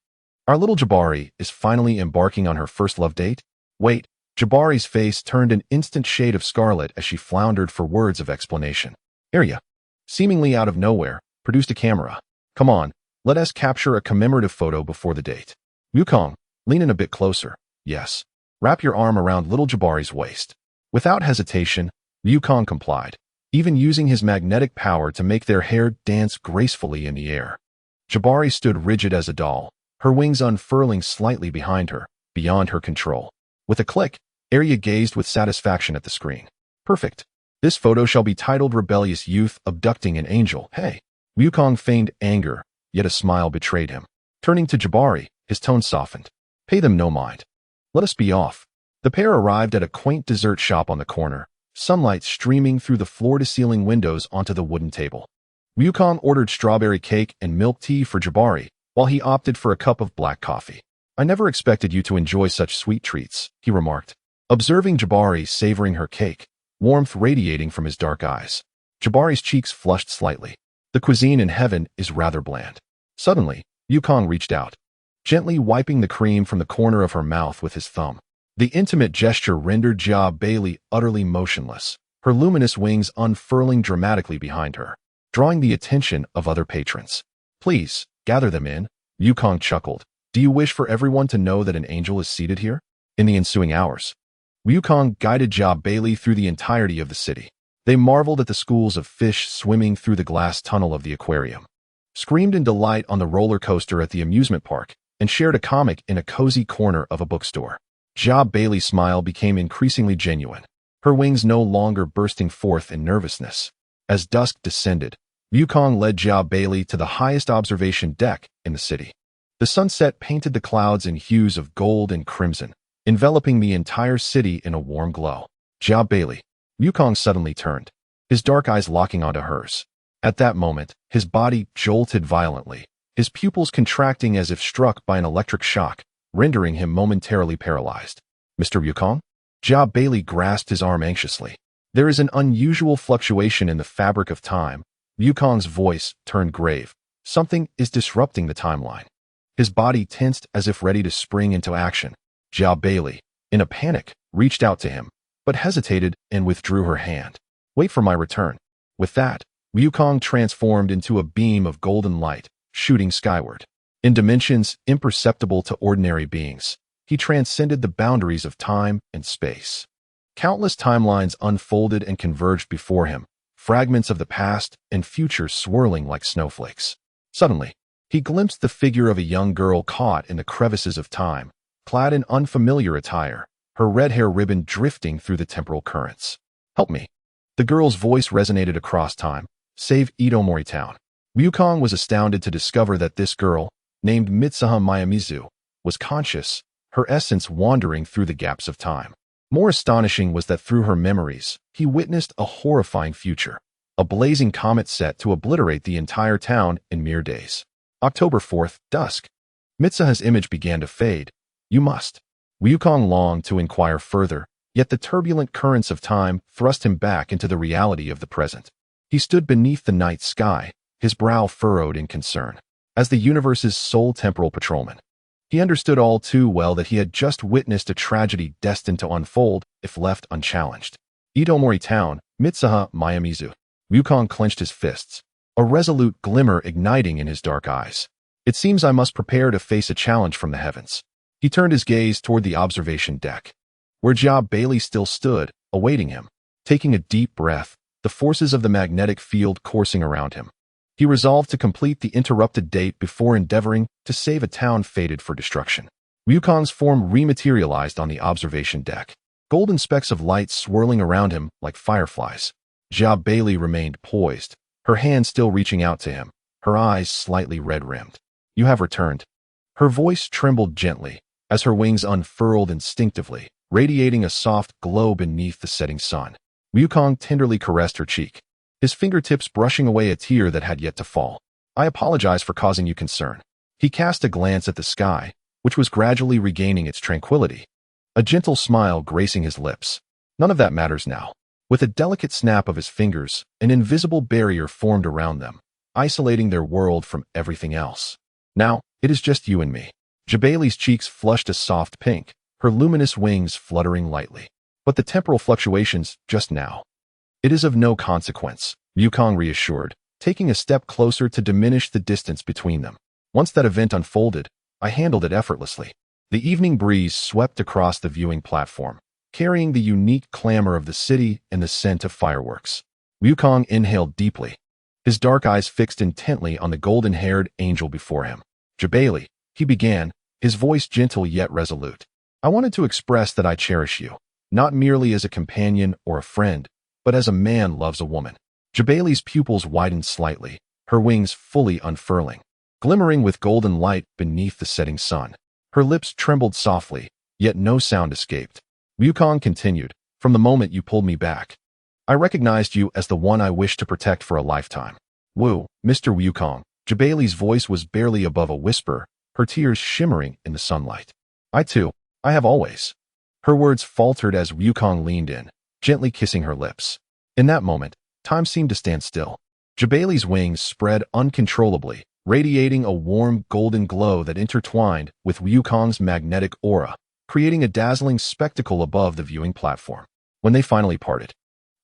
Our little Jabari is finally embarking on her first love date? Wait, Jabari's face turned an instant shade of scarlet as she floundered for words of explanation. Arya, seemingly out of nowhere, produced a camera. Come on, let us capture a commemorative photo before the date. Wukong, lean in a bit closer. Yes. Wrap your arm around little Jabari's waist. Without hesitation, Wukong complied, even using his magnetic power to make their hair dance gracefully in the air. Jabari stood rigid as a doll, her wings unfurling slightly behind her, beyond her control. With a click, Arya gazed with satisfaction at the screen. Perfect. This photo shall be titled Rebellious Youth Abducting an Angel. Hey. Wukong feigned anger, yet a smile betrayed him. Turning to Jabari, his tone softened. Pay them no mind. Let us be off. The pair arrived at a quaint dessert shop on the corner, sunlight streaming through the floor-to-ceiling windows onto the wooden table. Wukong ordered strawberry cake and milk tea for Jabari, while he opted for a cup of black coffee. I never expected you to enjoy such sweet treats, he remarked, observing Jabari savoring her cake, warmth radiating from his dark eyes. Jabari's cheeks flushed slightly. The cuisine in heaven is rather bland. Suddenly, Wukong reached out, gently wiping the cream from the corner of her mouth with his thumb. The intimate gesture rendered Jia Bailey utterly motionless, her luminous wings unfurling dramatically behind her, drawing the attention of other patrons. Please, gather them in, Wukong chuckled. Do you wish for everyone to know that an angel is seated here? In the ensuing hours, Wukong guided Jia Bailey through the entirety of the city. They marveled at the schools of fish swimming through the glass tunnel of the aquarium, screamed in delight on the roller coaster at the amusement park, and shared a comic in a cozy corner of a bookstore. Jia Bailey's smile became increasingly genuine, her wings no longer bursting forth in nervousness. As dusk descended, Wukong led Jia Bailey to the highest observation deck in the city. The sunset painted the clouds in hues of gold and crimson, enveloping the entire city in a warm glow. Jia Bailey. Wukong suddenly turned, his dark eyes locking onto hers. At that moment, his body jolted violently, his pupils contracting as if struck by an electric shock, rendering him momentarily paralyzed. Mr. Wukong? Jia Bailey grasped his arm anxiously. There is an unusual fluctuation in the fabric of time. Wukong's voice turned grave. Something is disrupting the timeline. His body tensed as if ready to spring into action. Jia Bailey, in a panic, reached out to him, but hesitated and withdrew her hand. Wait for my return. With that, Wukong transformed into a beam of golden light, shooting skyward. In dimensions imperceptible to ordinary beings, he transcended the boundaries of time and space. Countless timelines unfolded and converged before him, fragments of the past and future swirling like snowflakes. Suddenly, he glimpsed the figure of a young girl caught in the crevices of time, clad in unfamiliar attire, her red hair ribbon drifting through the temporal currents. Help me. The girl's voice resonated across time. Save Itomori Town. Wukong was astounded to discover that this girl, named Mitsuha Mayamizu, was conscious, her essence wandering through the gaps of time. More astonishing was that through her memories, he witnessed a horrifying future, a blazing comet set to obliterate the entire town in mere days. October 4th, dusk. Mitsuha's image began to fade. You must. Wukong longed to inquire further, yet the turbulent currents of time thrust him back into the reality of the present. He stood beneath the night sky, his brow furrowed in concern. As the universe's sole temporal patrolman, he understood all too well that he had just witnessed a tragedy destined to unfold if left unchallenged. Itomori Town, Mitsuha Mayamizu. Wukong clenched his fists, a resolute glimmer igniting in his dark eyes. It seems I must prepare to face a challenge from the heavens. He turned his gaze toward the observation deck, where Jia Bailey still stood, awaiting him. Taking a deep breath, the forces of the magnetic field coursing around him, he resolved to complete the interrupted date before endeavoring to save a town fated for destruction. Wukong's form rematerialized on the observation deck, golden specks of light swirling around him like fireflies. Jia Bailey remained poised, her hand still reaching out to him, her eyes slightly red-rimmed. You have returned. Her voice trembled gently as her wings unfurled instinctively, radiating a soft glow beneath the setting sun. Wukong tenderly caressed her cheek, his fingertips brushing away a tear that had yet to fall. I apologize for causing you concern. He cast a glance at the sky, which was gradually regaining its tranquility, a gentle smile gracing his lips. None of that matters now. With a delicate snap of his fingers, an invisible barrier formed around them, isolating their world from everything else. Now, it is just you and me. Jabali's cheeks flushed a soft pink, her luminous wings fluttering lightly. But the temporal fluctuations just now. It is of no consequence, Yukong reassured, taking a step closer to diminish the distance between them. Once that event unfolded, I handled it effortlessly. The evening breeze swept across the viewing platform, carrying the unique clamor of the city and the scent of fireworks. Yukong inhaled deeply, his dark eyes fixed intently on the golden-haired angel before him. Jabali, he began, his voice gentle yet resolute. I wanted to express that I cherish you, not merely as a companion or a friend, but as a man loves a woman. Jabali's pupils widened slightly, her wings fully unfurling, glimmering with golden light beneath the setting sun. Her lips trembled softly, yet no sound escaped. Yukong continued, from the moment you pulled me back, I recognized you as the one I wished to protect for a lifetime. Woo, Mr. Yukong. Jabali's voice was barely above a whisper, her tears shimmering in the sunlight. I have always. Her words faltered as Yukong leaned in, gently kissing her lips. In that moment, time seemed to stand still. Jabali's wings spread uncontrollably, radiating a warm golden glow that intertwined with Yukong's magnetic aura, creating a dazzling spectacle above the viewing platform. When they finally parted,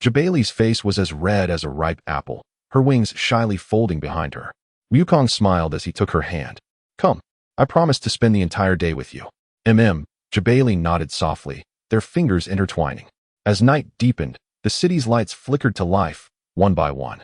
Jabali's face was as red as a ripe apple, her wings shyly folding behind her. Yukong smiled as he took her hand. Come, I promise to spend the entire day with you. Jabali nodded softly, their fingers intertwining. As night deepened, the city's lights flickered to life, one by one.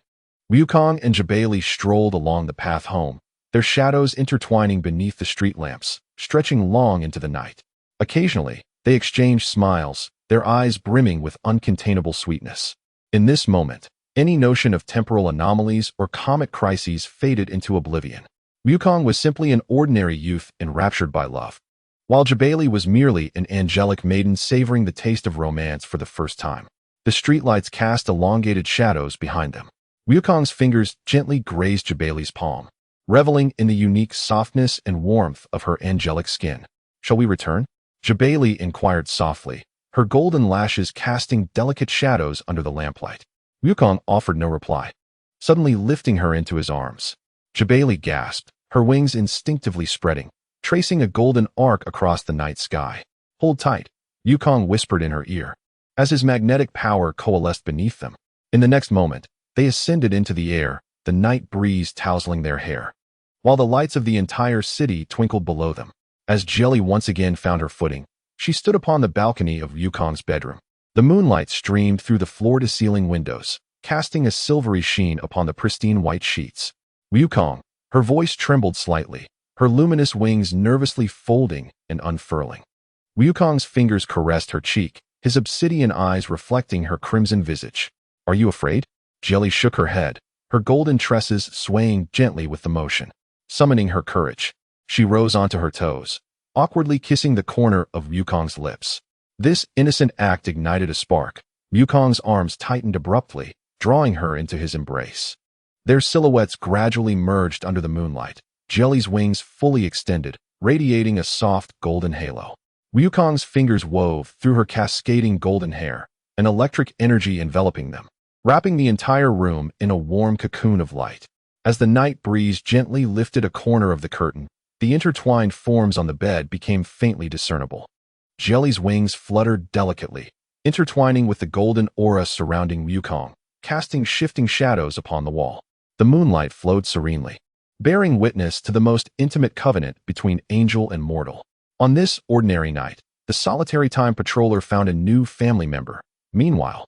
Yukong and Jabali strolled along the path home, their shadows intertwining beneath the street lamps, stretching long into the night. Occasionally, they exchanged smiles, their eyes brimming with uncontainable sweetness. In this moment, any notion of temporal anomalies or comic crises faded into oblivion. Yukong was simply an ordinary youth enraptured by love, while Jabali was merely an angelic maiden savoring the taste of romance for the first time. The streetlights cast elongated shadows behind them. Yukong's fingers gently grazed Jabali's palm, reveling in the unique softness and warmth of her angelic skin. Shall we return? Jabali inquired softly, her golden lashes casting delicate shadows under the lamplight. Yukong offered no reply, suddenly lifting her into his arms. Jabali gasped, her wings instinctively spreading, tracing a golden arc across the night sky. Hold tight, Yukong whispered in her ear, as his magnetic power coalesced beneath them. In the next moment, they ascended into the air, the night breeze tousling their hair, while the lights of the entire city twinkled below them. As Jelly once again found her footing, she stood upon the balcony of Yukong's bedroom. The moonlight streamed through the floor-to-ceiling windows, casting a silvery sheen upon the pristine white sheets. Yukong, her voice trembled slightly, her luminous wings nervously folding and unfurling. Yukong's fingers caressed her cheek, his obsidian eyes reflecting her crimson visage. Are you afraid? Jelly shook her head, her golden tresses swaying gently with the motion. Summoning her courage, she rose onto her toes, awkwardly kissing the corner of Yukong's lips. This innocent act ignited a spark. Yukong's arms tightened abruptly, drawing her into his embrace. Their silhouettes gradually merged under the moonlight, Jelly's wings fully extended, radiating a soft golden halo. Yukong's fingers wove through her cascading golden hair, an electric energy enveloping them, wrapping the entire room in a warm cocoon of light. As the night breeze gently lifted a corner of the curtain, the intertwined forms on the bed became faintly discernible. Jelly's wings fluttered delicately, intertwining with the golden aura surrounding Yukong, casting shifting shadows upon the wall. The moonlight flowed serenely, bearing witness to the most intimate covenant between angel and mortal. On this ordinary night, the solitary time patroller found a new family member. Meanwhile,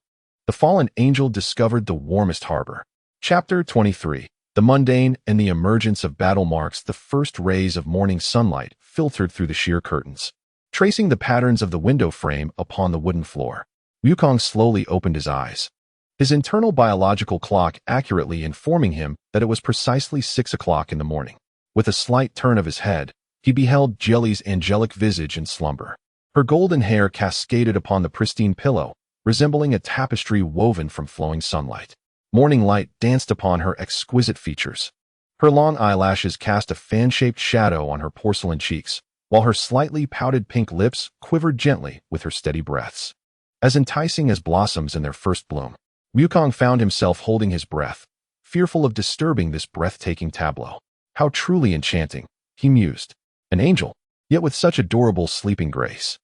the fallen angel discovered the warmest harbor. Chapter 23. The mundane and the emergence of battle marks. The first rays of morning sunlight filtered through the sheer curtains, tracing the patterns of the window frame upon the wooden floor. Yukong slowly opened his eyes, his internal biological clock accurately informing him that it was precisely 6 o'clock in the morning. With a slight turn of his head, he beheld Jelly's angelic visage in slumber. Her golden hair cascaded upon the pristine pillow, resembling a tapestry woven from flowing sunlight. Morning light danced upon her exquisite features. Her long eyelashes cast a fan-shaped shadow on her porcelain cheeks, while her slightly pouted pink lips quivered gently with her steady breaths. as enticing as blossoms in their first bloom. Wukong found himself holding his breath, fearful of disturbing this breathtaking tableau. How truly enchanting, he mused. An angel, yet with such adorable sleeping grace.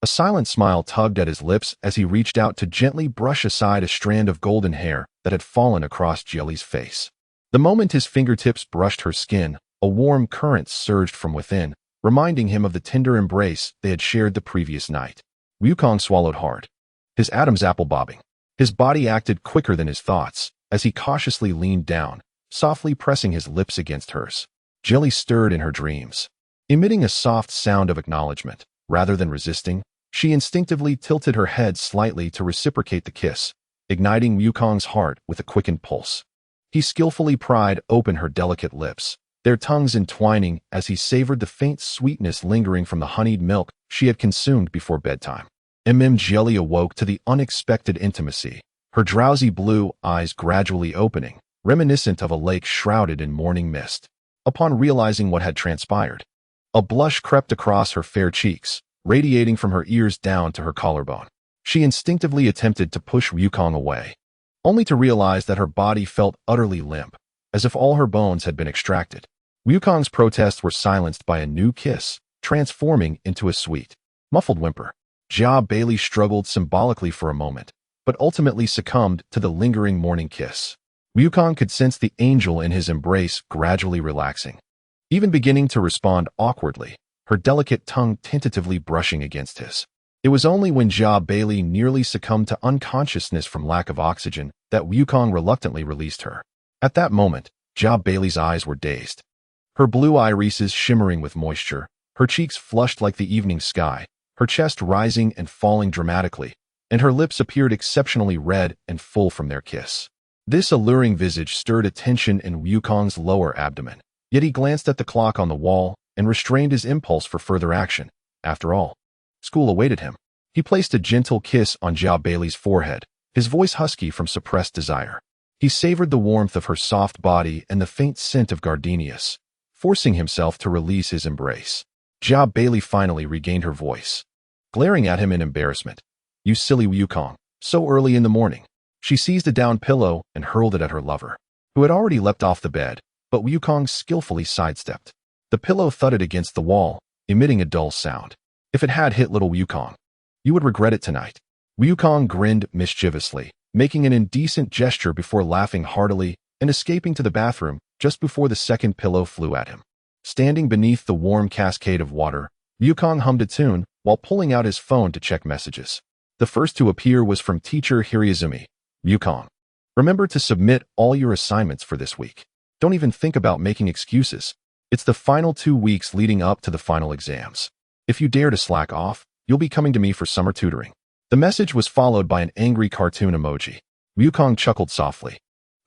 A silent smile tugged at his lips as he reached out to gently brush aside a strand of golden hair that had fallen across Jelly's face. The moment his fingertips brushed her skin, a warm current surged from within, reminding him of the tender embrace they had shared the previous night. Wukong swallowed hard, his Adam's apple bobbing. His body acted quicker than his thoughts as he cautiously leaned down, softly pressing his lips against hers. Jelly stirred in her dreams. Emitting a soft sound of acknowledgement, rather than resisting, she instinctively tilted her head slightly to reciprocate the kiss, igniting Wukong's heart with a quickened pulse. He skillfully pried open her delicate lips, their tongues entwining as he savored the faint sweetness lingering from the honeyed milk she had consumed before bedtime. Jelly awoke to the unexpected intimacy, her drowsy blue eyes gradually opening, reminiscent of a lake shrouded in morning mist. Upon realizing what had transpired, a blush crept across her fair cheeks, radiating from her ears down to her collarbone. She instinctively attempted to push Wukong away, only to realize that her body felt utterly limp, as if all her bones had been extracted. Wukong's protests were silenced by a new kiss, transforming into a sweet, muffled whimper. Bailey struggled symbolically for a moment, but ultimately succumbed to the lingering morning kiss. Wukong could sense the angel in his embrace gradually relaxing, even beginning to respond awkwardly, her delicate tongue tentatively brushing against his. It was only when Bailey nearly succumbed to unconsciousness from lack of oxygen that Wukong reluctantly released her. At that moment, Bailey's eyes were dazed, her blue irises shimmering with moisture, her cheeks flushed like the evening sky, her chest rising and falling dramatically, and her lips appeared exceptionally red and full from their kiss. This alluring visage stirred a tension in Wukong's lower abdomen, yet he glanced at the clock on the wall and restrained his impulse for further action. After all, school awaited him. He placed a gentle kiss on Bailey's forehead, his voice husky from suppressed desire. He savored the warmth of her soft body and the faint scent of gardenias, forcing himself to release his embrace. Bailey finally regained her voice, glaring at him in embarrassment. "You silly Wukong, so early in the morning." She seized a down pillow and hurled it at her lover, who had already leapt off the bed, but Wukong skillfully sidestepped. The pillow thudded against the wall, emitting a dull sound. If it had hit little Wukong, "You would regret it tonight." Wukong grinned mischievously, making an indecent gesture before laughing heartily and escaping to the bathroom just before the second pillow flew at him. Standing beneath the warm cascade of water, Wukong hummed a tune while pulling out his phone to check messages. The first to appear was from teacher Hiraizumi. "Wukong, remember to submit all your assignments for this week. Don't even think about making excuses. It's the final 2 weeks leading up to the final exams. If you dare to slack off, you'll be coming to me for summer tutoring." The message was followed by an angry cartoon emoji. Wukong chuckled softly,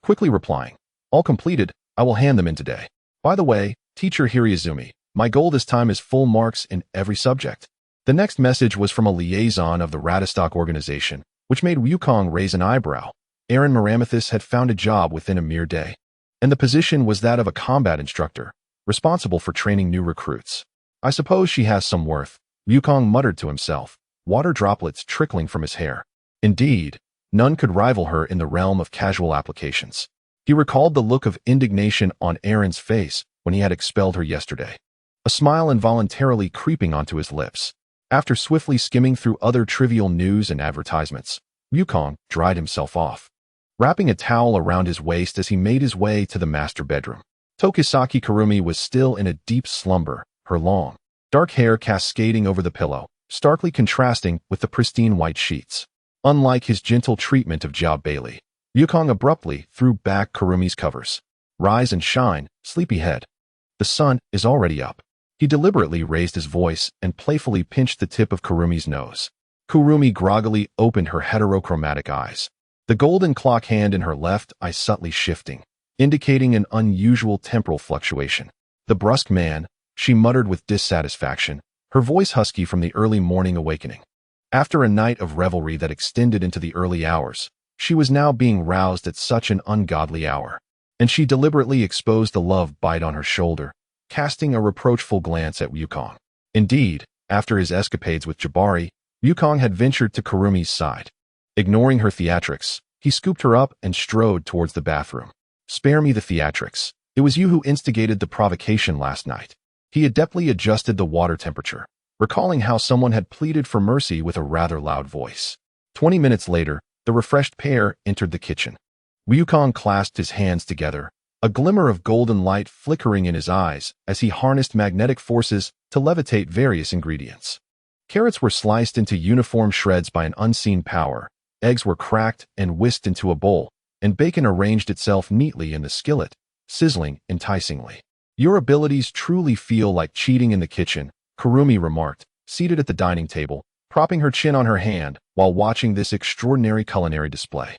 quickly replying, "All completed, I will hand them in today. By the way, teacher Hiraizumi, my goal this time is full marks in every subject." The next message was from a liaison of the Ratastock organization, which made Wukong raise an eyebrow. Aaron Maramathis had found a job within a mere day, and the position was that of a combat instructor, responsible for training new recruits. "I suppose she has some worth," Wukong muttered to himself, water droplets trickling from his hair. Indeed, none could rival her in the realm of casual applications. He recalled the look of indignation on Aaron's face when he had expelled her yesterday, a smile involuntarily creeping onto his lips. After swiftly skimming through other trivial news and advertisements, Wukong dried himself off, wrapping a towel around his waist as he made his way to the master bedroom. Tokisaki Kurumi was still in a deep slumber, her long, dark hair cascading over the pillow, starkly contrasting with the pristine white sheets. Unlike his gentle treatment of Bailey, Wukong abruptly threw back Kurumi's covers. "Rise and shine, sleepyhead. The sun is already up." He deliberately raised his voice and playfully pinched the tip of Kurumi's nose. Kurumi groggily opened her heterochromatic eyes, the golden clock hand in her left eye subtly shifting, indicating an unusual temporal fluctuation. "The brusque man," she muttered with dissatisfaction, her voice husky from the early morning awakening. After a night of revelry that extended into the early hours, she was now being roused at such an ungodly hour, and she deliberately exposed the love bite on her shoulder, casting a reproachful glance at Wukong. Indeed, after his escapades with Jabari, Yukong had ventured to Kurumi's side. Ignoring her theatrics, he scooped her up and strode towards the bathroom. "Spare me the theatrics. It was you who instigated the provocation last night." He adeptly adjusted the water temperature, recalling how someone had pleaded for mercy with a rather loud voice. 20 minutes later, the refreshed pair entered the kitchen. Yukong clasped his hands together, a glimmer of golden light flickering in his eyes as he harnessed magnetic forces to levitate various ingredients. Carrots were sliced into uniform shreds by an unseen power, eggs were cracked and whisked into a bowl, and bacon arranged itself neatly in the skillet, sizzling enticingly. "Your abilities truly feel like cheating in the kitchen," Kurumi remarked, seated at the dining table, propping her chin on her hand while watching this extraordinary culinary display.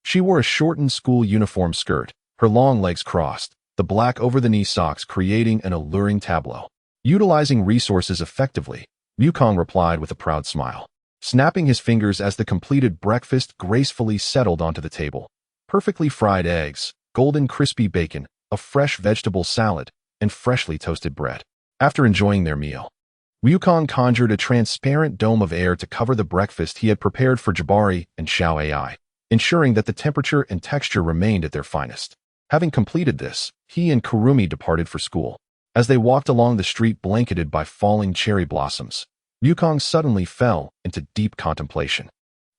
She wore a shortened school uniform skirt, her long legs crossed, the black over-the-knee socks creating an alluring tableau. Utilizing resources effectively, Yukong replied with a proud smile, snapping his fingers as the completed breakfast gracefully settled onto the table. Perfectly fried eggs, golden crispy bacon, a fresh vegetable salad, and freshly toasted bread. After enjoying their meal, Yukong conjured a transparent dome of air to cover the breakfast he had prepared for Jabari and Xiao Ai, ensuring that the temperature and texture remained at their finest. Having completed this, he and Kurumi departed for school. As they walked along the street blanketed by falling cherry blossoms, Yukong suddenly fell into deep contemplation.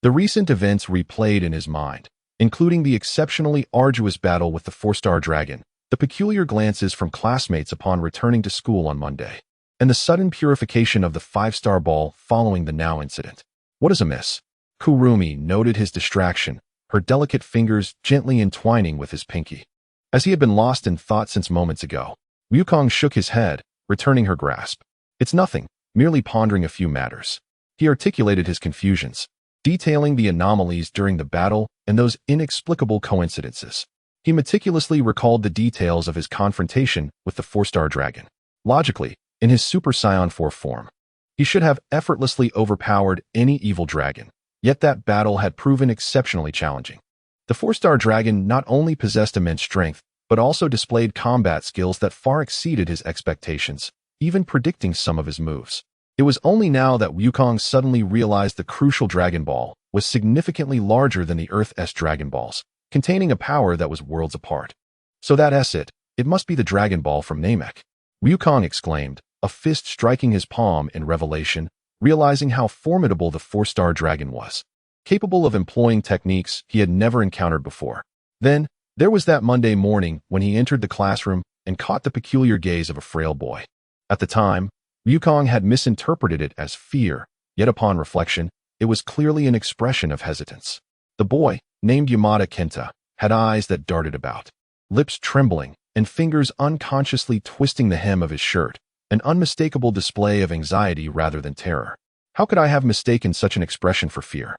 The recent events replayed in his mind, including the exceptionally arduous battle with the 4-star dragon, the peculiar glances from classmates upon returning to school on Monday, and the sudden purification of the 5-star ball following the now incident. "What is amiss?" Kurumi noted his distraction, her delicate fingers gently entwining with his pinky. As he had been lost in thought since moments ago, Yukong shook his head, returning her grasp. "It's nothing, merely pondering a few matters." He articulated his confusions, detailing the anomalies during the battle and those inexplicable coincidences. He meticulously recalled the details of his confrontation with the 4-star dragon. Logically, in his Super Saiyan 4 form, he should have effortlessly overpowered any evil dragon, yet that battle had proven exceptionally challenging. The 4-star dragon not only possessed immense strength, but also displayed combat skills that far exceeded his expectations, even predicting some of his moves. It was only now that Yukong suddenly realized the crucial Dragon Ball was significantly larger than the Earth's Dragon Balls, containing a power that was worlds apart. "So that's it, it must be the Dragon Ball from Namek," Yukong exclaimed, a fist striking his palm in revelation, realizing how formidable the 4-star dragon was, capable of employing techniques he had never encountered before. Then, there was that Monday morning when he entered the classroom and caught the peculiar gaze of a frail boy. At the time, Yukong had misinterpreted it as fear, yet upon reflection, it was clearly an expression of hesitance. The boy, named Yamada Kenta, had eyes that darted about, lips trembling, and fingers unconsciously twisting the hem of his shirt, an unmistakable display of anxiety rather than terror. How could I have mistaken such an expression for fear?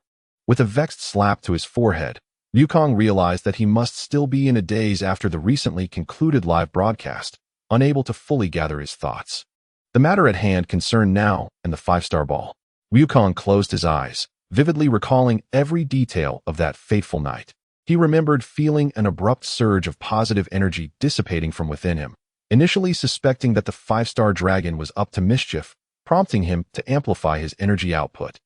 With a vexed slap to his forehead, Yukong realized that he must still be in a daze after the recently concluded live broadcast, unable to fully gather his thoughts. The matter at hand concerned now and the 5-star ball. Yukong closed his eyes, vividly recalling every detail of that fateful night. He remembered feeling an abrupt surge of positive energy dissipating from within him, initially suspecting that the 5-star dragon was up to mischief, prompting him to amplify his energy output,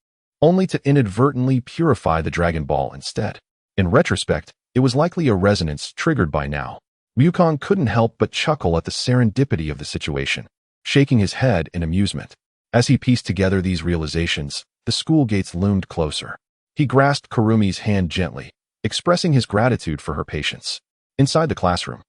only to inadvertently purify the Dragon Ball instead. In retrospect, it was likely a resonance triggered by now. Yukong couldn't help but chuckle at the serendipity of the situation, shaking his head in amusement. As he pieced together these realizations, the school gates loomed closer. He grasped Kurumi's hand gently, expressing his gratitude for her patience. Inside the classroom,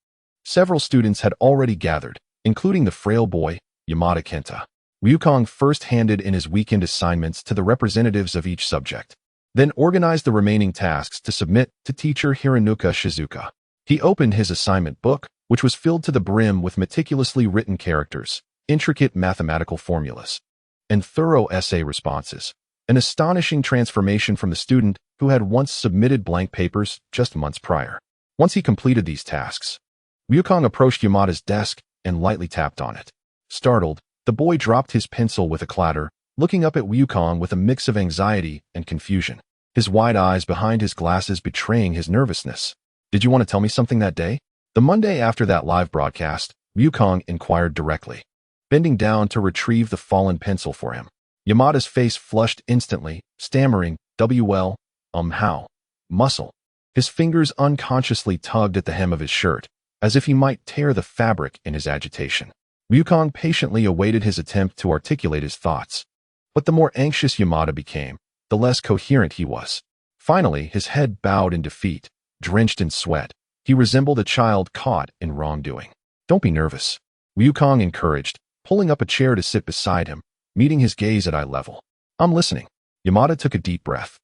several students had already gathered, including the frail boy, Yamada Kenta. Yukong first handed in his weekend assignments to the representatives of each subject, then organized the remaining tasks to submit to teacher Hiranuka Shizuka. He opened his assignment book, which was filled to the brim with meticulously written characters, intricate mathematical formulas, and thorough essay responses, an astonishing transformation from the student who had once submitted blank papers just months prior. Once he completed these tasks, Yukong approached Yamada's desk and lightly tapped on it. Startled, the boy dropped his pencil with a clatter, looking up at Yukong with a mix of anxiety and confusion, his wide eyes behind his glasses betraying his nervousness. "Did you want to tell me something that day?" The Monday after that live broadcast, Yukong inquired directly, bending down to retrieve the fallen pencil for him. Yamada's face flushed instantly, stammering, "WL, how? Muscle." His fingers unconsciously tugged at the hem of his shirt, as if he might tear the fabric in his agitation. Ryukong patiently awaited his attempt to articulate his thoughts. But the more anxious Yamada became, the less coherent he was. Finally, his head bowed in defeat, drenched in sweat. He resembled a child caught in wrongdoing. "Don't be nervous," Ryukong encouraged, pulling up a chair to sit beside him, meeting his gaze at eye level. "I'm listening." Yamada took a deep breath,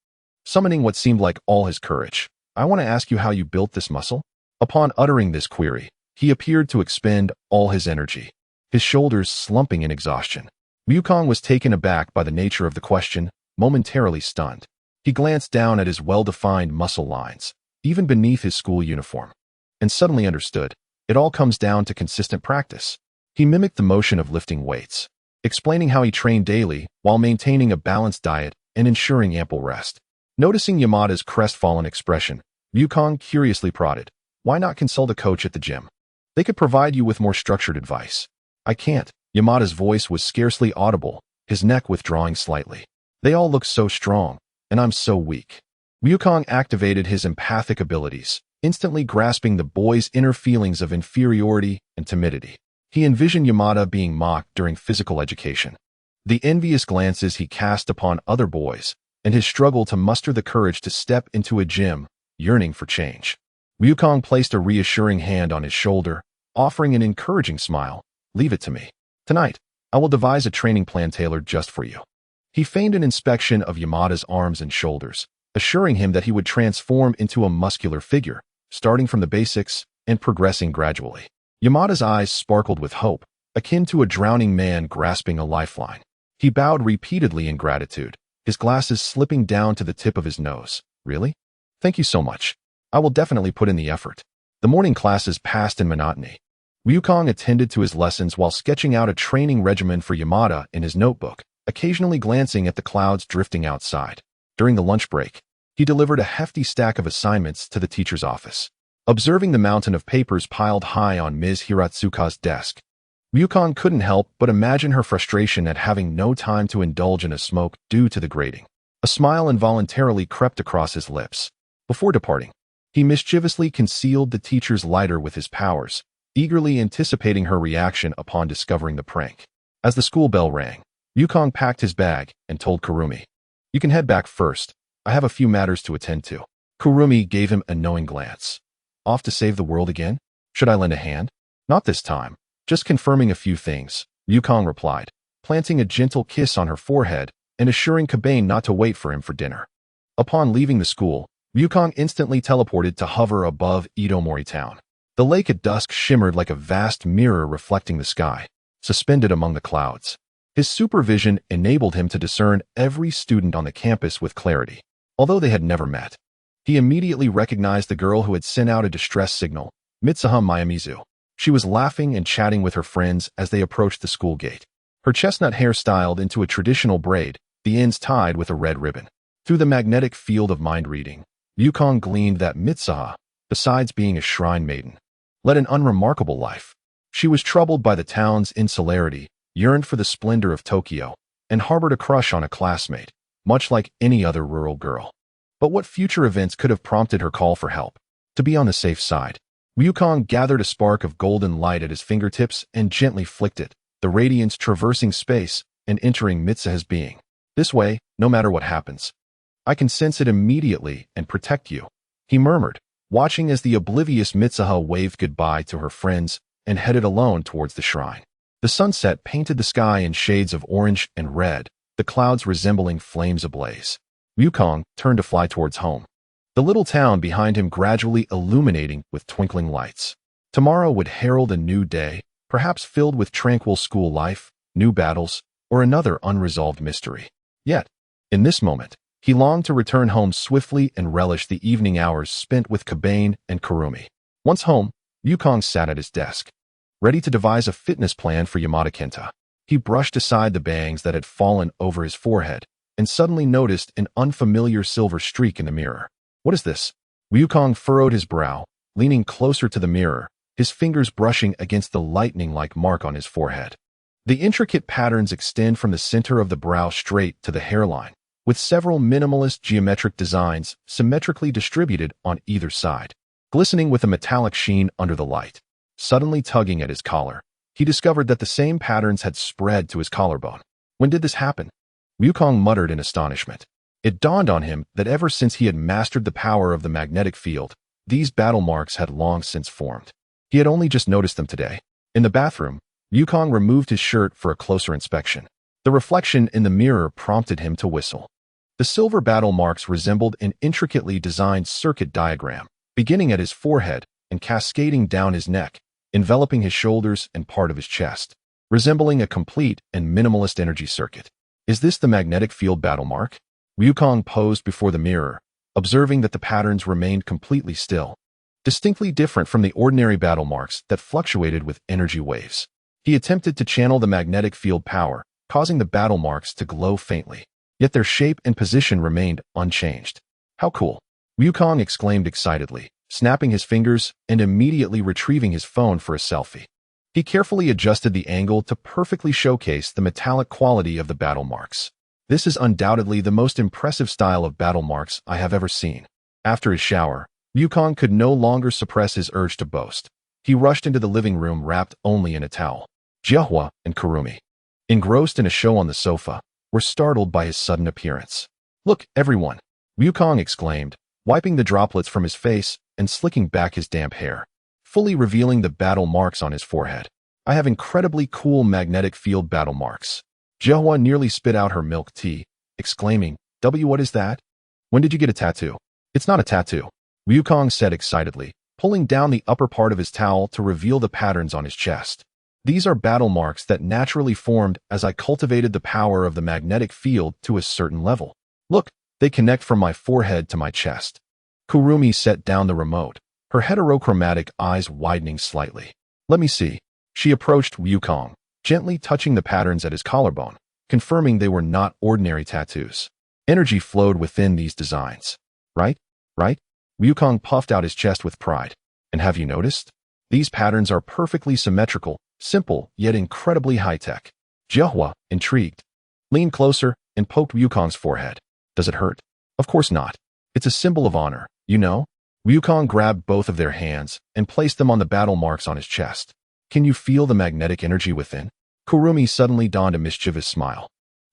summoning what seemed like all his courage. "I want to ask you how you built this muscle." Upon uttering this query, he appeared to expend all his energy, his shoulders slumping in exhaustion. Ryukong was taken aback by the nature of the question, momentarily stunned. He glanced down at his well-defined muscle lines, even beneath his school uniform, and suddenly understood. It all comes down to consistent practice. He mimicked the motion of lifting weights, explaining how he trained daily while maintaining a balanced diet and ensuring ample rest. Noticing Yamada's crestfallen expression, Ryukong curiously prodded, "Why not consult a coach at the gym? They could provide you with more structured advice." "I can't." Yamada's voice was scarcely audible, his neck withdrawing slightly. "They all look so strong, and I'm so weak." Ryukong activated his empathic abilities, instantly grasping the boy's inner feelings of inferiority and timidity. He envisioned Yamada being mocked during physical education, the envious glances he cast upon other boys, and his struggle to muster the courage to step into a gym, yearning for change. Ryukong placed a reassuring hand on his shoulder, offering an encouraging smile. "Leave it to me. Tonight, I will devise a training plan tailored just for you." He feigned an inspection of Yamada's arms and shoulders, assuring him that he would transform into a muscular figure, starting from the basics and progressing gradually. Yamada's eyes sparkled with hope, akin to a drowning man grasping a lifeline. He bowed repeatedly in gratitude, his glasses slipping down to the tip of his nose. "Really? Thank you so much. I will definitely put in the effort." The morning classes passed in monotony. Ryukong attended to his lessons while sketching out a training regimen for Yamada in his notebook, occasionally glancing at the clouds drifting outside. During the lunch break, he delivered a hefty stack of assignments to the teacher's office. Observing the mountain of papers piled high on Ms. Hiratsuka's desk, Ryukong couldn't help but imagine her frustration at having no time to indulge in a smoke due to the grading. A smile involuntarily crept across his lips. Before departing, he mischievously concealed the teacher's lighter with his powers, eagerly anticipating her reaction upon discovering the prank. As the school bell rang, Ryukong packed his bag and told Kurumi, "You can head back first. I have a few matters to attend to." Kurumi gave him a knowing glance. "Off to save the world again? Should I lend a hand?" "Not this time. Just confirming a few things," Ryukong replied, planting a gentle kiss on her forehead and assuring Kabane not to wait for him for dinner. Upon leaving the school, Ryukong instantly teleported to hover above Idomori town. The lake at dusk shimmered like a vast mirror reflecting the sky, suspended among the clouds. His supervision enabled him to discern every student on the campus with clarity, although they had never met. He immediately recognized the girl who had sent out a distress signal, Mitsuha Mayamizu. She was laughing and chatting with her friends as they approached the school gate. Her chestnut hair styled into a traditional braid, the ends tied with a red ribbon. Through the magnetic field of mind reading, Ryukong gleaned that Mitsuha, besides being a shrine maiden, led an unremarkable life. She was troubled by the town's insularity, yearned for the splendor of Tokyo, and harbored a crush on a classmate, much like any other rural girl. But what future events could have prompted her call for help? To be on the safe side, Ryukong gathered a spark of golden light at his fingertips and gently flicked it, the radiance traversing space and entering Mitsuha's being. "This way, no matter what happens. I can sense it immediately and protect you," he murmured, watching as the oblivious Mitsuha waved goodbye to her friends and headed alone towards the shrine. The sunset painted the sky in shades of orange and red, the clouds resembling flames ablaze. Ryukong turned to fly towards home, the little town behind him gradually illuminating with twinkling lights. Tomorrow would herald a new day, perhaps filled with tranquil school life, new battles, or another unresolved mystery. Yet, in this moment, he longed to return home swiftly and relish the evening hours spent with Kabane and Kurumi. Once home, Ryukong sat at his desk, ready to devise a fitness plan for Yamada Kenta. He brushed aside the bangs that had fallen over his forehead and suddenly noticed an unfamiliar silver streak in the mirror. "What is this?" Ryukong furrowed his brow, leaning closer to the mirror, his fingers brushing against the lightning-like mark on his forehead. The intricate patterns extend from the center of the brow straight to the hairline, with several minimalist geometric designs symmetrically distributed on either side, glistening with a metallic sheen under the light. Suddenly tugging at his collar, he discovered that the same patterns had spread to his collarbone. When did this happen? Wukong muttered in astonishment. It dawned on him that ever since he had mastered the power of the magnetic field, these battle marks had long since formed. He had only just noticed them today. In the bathroom, Wukong removed his shirt for a closer inspection. The reflection in the mirror prompted him to whistle. The silver battle marks resembled an intricately designed circuit diagram, beginning at his forehead and cascading down his neck, enveloping his shoulders and part of his chest, resembling a complete and minimalist energy circuit. Is this the magnetic field battle mark? Wukong posed before the mirror, observing that the patterns remained completely still, distinctly different from the ordinary battle marks that fluctuated with energy waves. He attempted to channel the magnetic field power, causing the battle marks to glow faintly, yet their shape and position remained unchanged. How cool! Wukong exclaimed excitedly, snapping his fingers and immediately retrieving his phone for a selfie. He carefully adjusted the angle to perfectly showcase the metallic quality of the battle marks. This is undoubtedly the most impressive style of battle marks I have ever seen. After his shower, Wukong could no longer suppress his urge to boast. He rushed into the living room wrapped only in a towel. Ahhhh and Kurumi, engrossed in a show on the sofa, were startled by his sudden appearance. "Look, everyone!" Wukong exclaimed, wiping the droplets from his face and slicking back his damp hair, fully revealing the battle marks on his forehead. "I have incredibly cool magnetic field battle marks." Ahhhh nearly spit out her milk tea, exclaiming, What is that? When did you get a tattoo?" "It's not a tattoo," Wukong said excitedly, pulling down the upper part of his towel to reveal the patterns on his chest. "These are battle marks that naturally formed as I cultivated the power of the magnetic field to a certain level. Look, they connect from my forehead to my chest." Kurumi set down the remote, her heterochromatic eyes widening slightly. "Let me see." She approached Wukong, gently touching the patterns at his collarbone, confirming they were not ordinary tattoos. Energy flowed within these designs. Right? Wukong puffed out his chest with pride. "And have you noticed? These patterns are perfectly symmetrical, simple, yet incredibly high-tech." Ahhhh, intrigued, leaned closer and poked Wukong's forehead. "Does it hurt?" "Of course not. It's a symbol of honor, you know?" Wukong grabbed both of their hands and placed them on the battle marks on his chest. "Can you feel the magnetic energy within?" Kurumi suddenly donned a mischievous smile.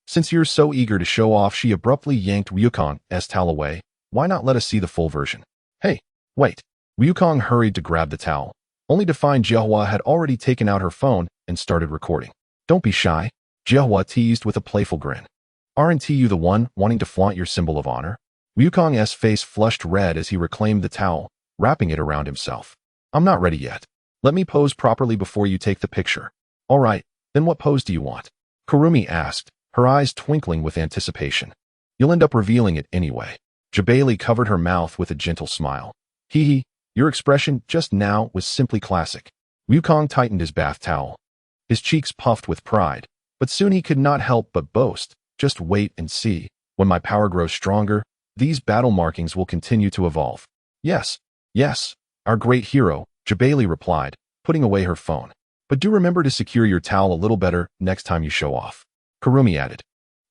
"Since you're so eager to show off," she abruptly yanked Wukong's towel away. "Why not let us see the full version?" "Hey, wait." Wukong hurried to grab the towel, only to find Ahhhh had already taken out her phone and started recording. "Don't be shy," Ahhhh teased with a playful grin. "Aren't you the one wanting to flaunt your symbol of honor?" Wukong's face flushed red as he reclaimed the towel, wrapping it around himself. "I'm not ready yet. Let me pose properly before you take the picture." "All right, then what pose do you want?" Kurumi asked, her eyes twinkling with anticipation. "You'll end up revealing it anyway." Jabali covered her mouth with a gentle smile. "Hee, your expression just now was simply classic." Wukong tightened his bath towel. His cheeks puffed with pride, but soon he could not help but boast. "Just wait and see. When my power grows stronger, these battle markings will continue to evolve." Yes, our great hero," Jabali replied, putting away her phone. "But do remember to secure your towel a little better next time you show off," Kurumi added.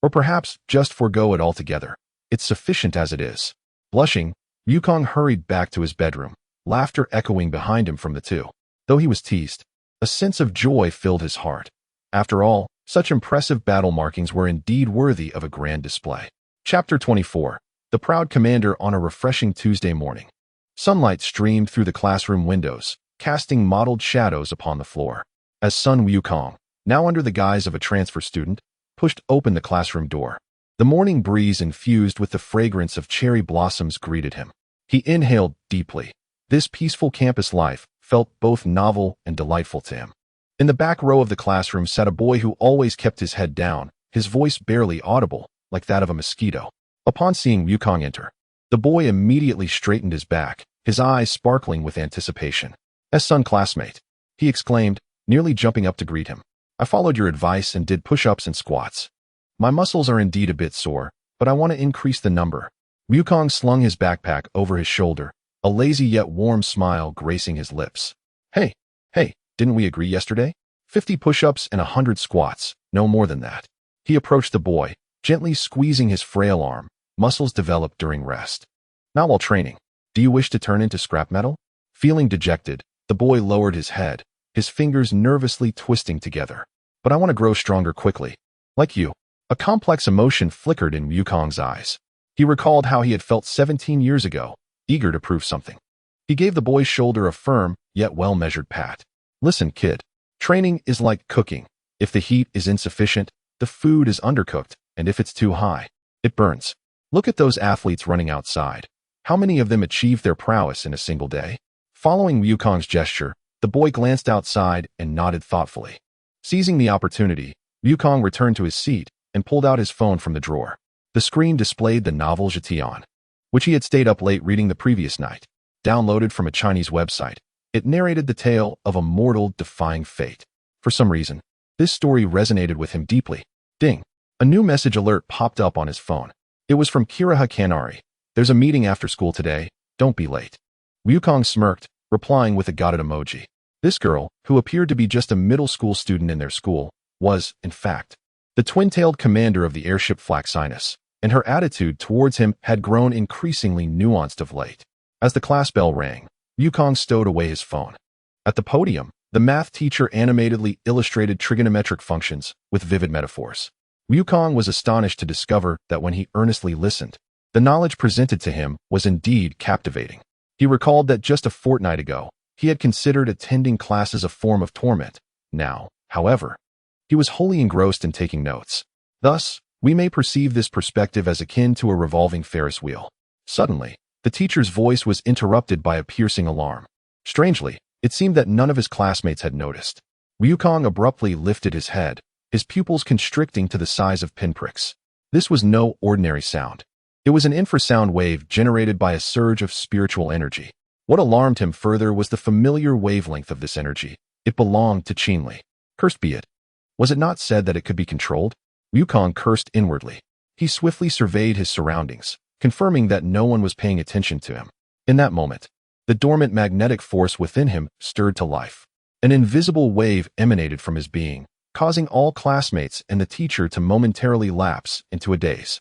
"Or perhaps just forego it altogether. It's sufficient as it is." Blushing, Wukong hurried back to his bedroom, laughter echoing behind him from the two. Though he was teased, a sense of joy filled his heart. After all, such impressive battle markings were indeed worthy of a grand display. Chapter 24. The Proud Commander on a refreshing Tuesday morning. Sunlight streamed through the classroom windows, casting mottled shadows upon the floor. As Sun Wukong, now under the guise of a transfer student, pushed open the classroom door, the morning breeze infused with the fragrance of cherry blossoms greeted him. He inhaled deeply. This peaceful campus life felt both novel and delightful to him. In the back row of the classroom sat a boy who always kept his head down, his voice barely audible, like that of a mosquito. Upon seeing Wukong enter, the boy immediately straightened his back, his eyes sparkling with anticipation. "As Sun classmate," he exclaimed, nearly jumping up to greet him. "I followed your advice and did push-ups and squats. My muscles are indeed a bit sore, but I want to increase the number." Wukong slung his backpack over his shoulder, a lazy yet warm smile gracing his lips. Hey, didn't we agree yesterday?" 50 push-ups and 100 squats, no more than that. He approached the boy, gently squeezing his frail arm, muscles developed during rest. Not while training. Do you wish to turn into scrap metal? Feeling dejected, the boy lowered his head, his fingers nervously twisting together. But I want to grow stronger quickly. Like you. A complex emotion flickered in Wukong's eyes. He recalled how he had felt 17 years ago, eager to prove something. He gave the boy's shoulder a firm, yet well-measured pat. Listen, kid. Training is like cooking. If the heat is insufficient, the food is undercooked, and if it's too high, it burns. Look at those athletes running outside. How many of them achieve their prowess in a single day? Following Wukong's gesture, the boy glanced outside and nodded thoughtfully. Seizing the opportunity, Wukong returned to his seat and pulled out his phone from the drawer. The screen displayed the novel Jetian, which he had stayed up late reading the previous night. Downloaded from a Chinese website, it narrated the tale of a mortal defying fate. For some reason, this story resonated with him deeply. Ding! A new message alert popped up on his phone. It was from Kiraha Kanari. There's a meeting after school today. Don't be late. Wukong smirked, replying with a gotted emoji. This girl, who appeared to be just a middle school student in their school, was, in fact, the twin-tailed commander of the airship Flaxinus, and her attitude towards him had grown increasingly nuanced of late. As the class bell rang, Wukong stowed away his phone. At the podium, the math teacher animatedly illustrated trigonometric functions with vivid metaphors. Wukong was astonished to discover that when he earnestly listened, the knowledge presented to him was indeed captivating. He recalled that just a fortnight ago, he had considered attending classes a form of torment. Now, however, he was wholly engrossed in taking notes. Thus, we may perceive this perspective as akin to a revolving Ferris wheel. Suddenly, the teacher's voice was interrupted by a piercing alarm. Strangely, it seemed that none of his classmates had noticed. Wukong abruptly lifted his head, his pupils constricting to the size of pinpricks. This was no ordinary sound. It was an infrasound wave generated by a surge of spiritual energy. What alarmed him further was the familiar wavelength of this energy. It belonged to Qinli. Cursed be it. Was it not said that it could be controlled? Wukong cursed inwardly. He swiftly surveyed his surroundings, confirming that no one was paying attention to him. In that moment, the dormant magnetic force within him stirred to life. An invisible wave emanated from his being, causing all classmates and the teacher to momentarily lapse into a daze.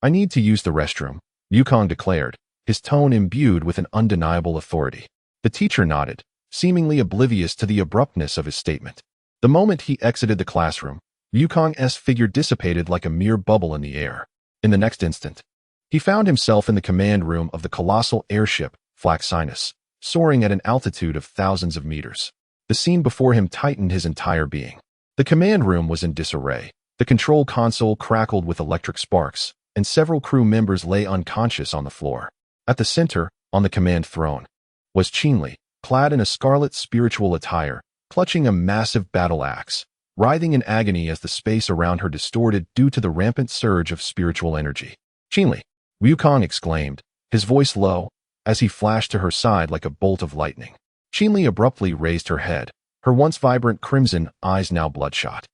I need to use the restroom, Wukong declared, his tone imbued with an undeniable authority. The teacher nodded, seemingly oblivious to the abruptness of his statement. The moment he exited the classroom, Wukong's figure dissipated like a mere bubble in the air. In the next instant, he found himself in the command room of the colossal airship, Flaxinus, soaring at an altitude of thousands of meters. The scene before him tightened his entire being. The command room was in disarray. The control console crackled with electric sparks, and several crew members lay unconscious on the floor. At the center, on the command throne, was Qinli, clad in a scarlet spiritual attire, clutching a massive battle axe, writhing in agony as the space around her distorted due to the rampant surge of spiritual energy. Qinli, Wukong exclaimed, his voice low, as he flashed to her side like a bolt of lightning. Qinli abruptly raised her head, her once vibrant crimson eyes now bloodshot,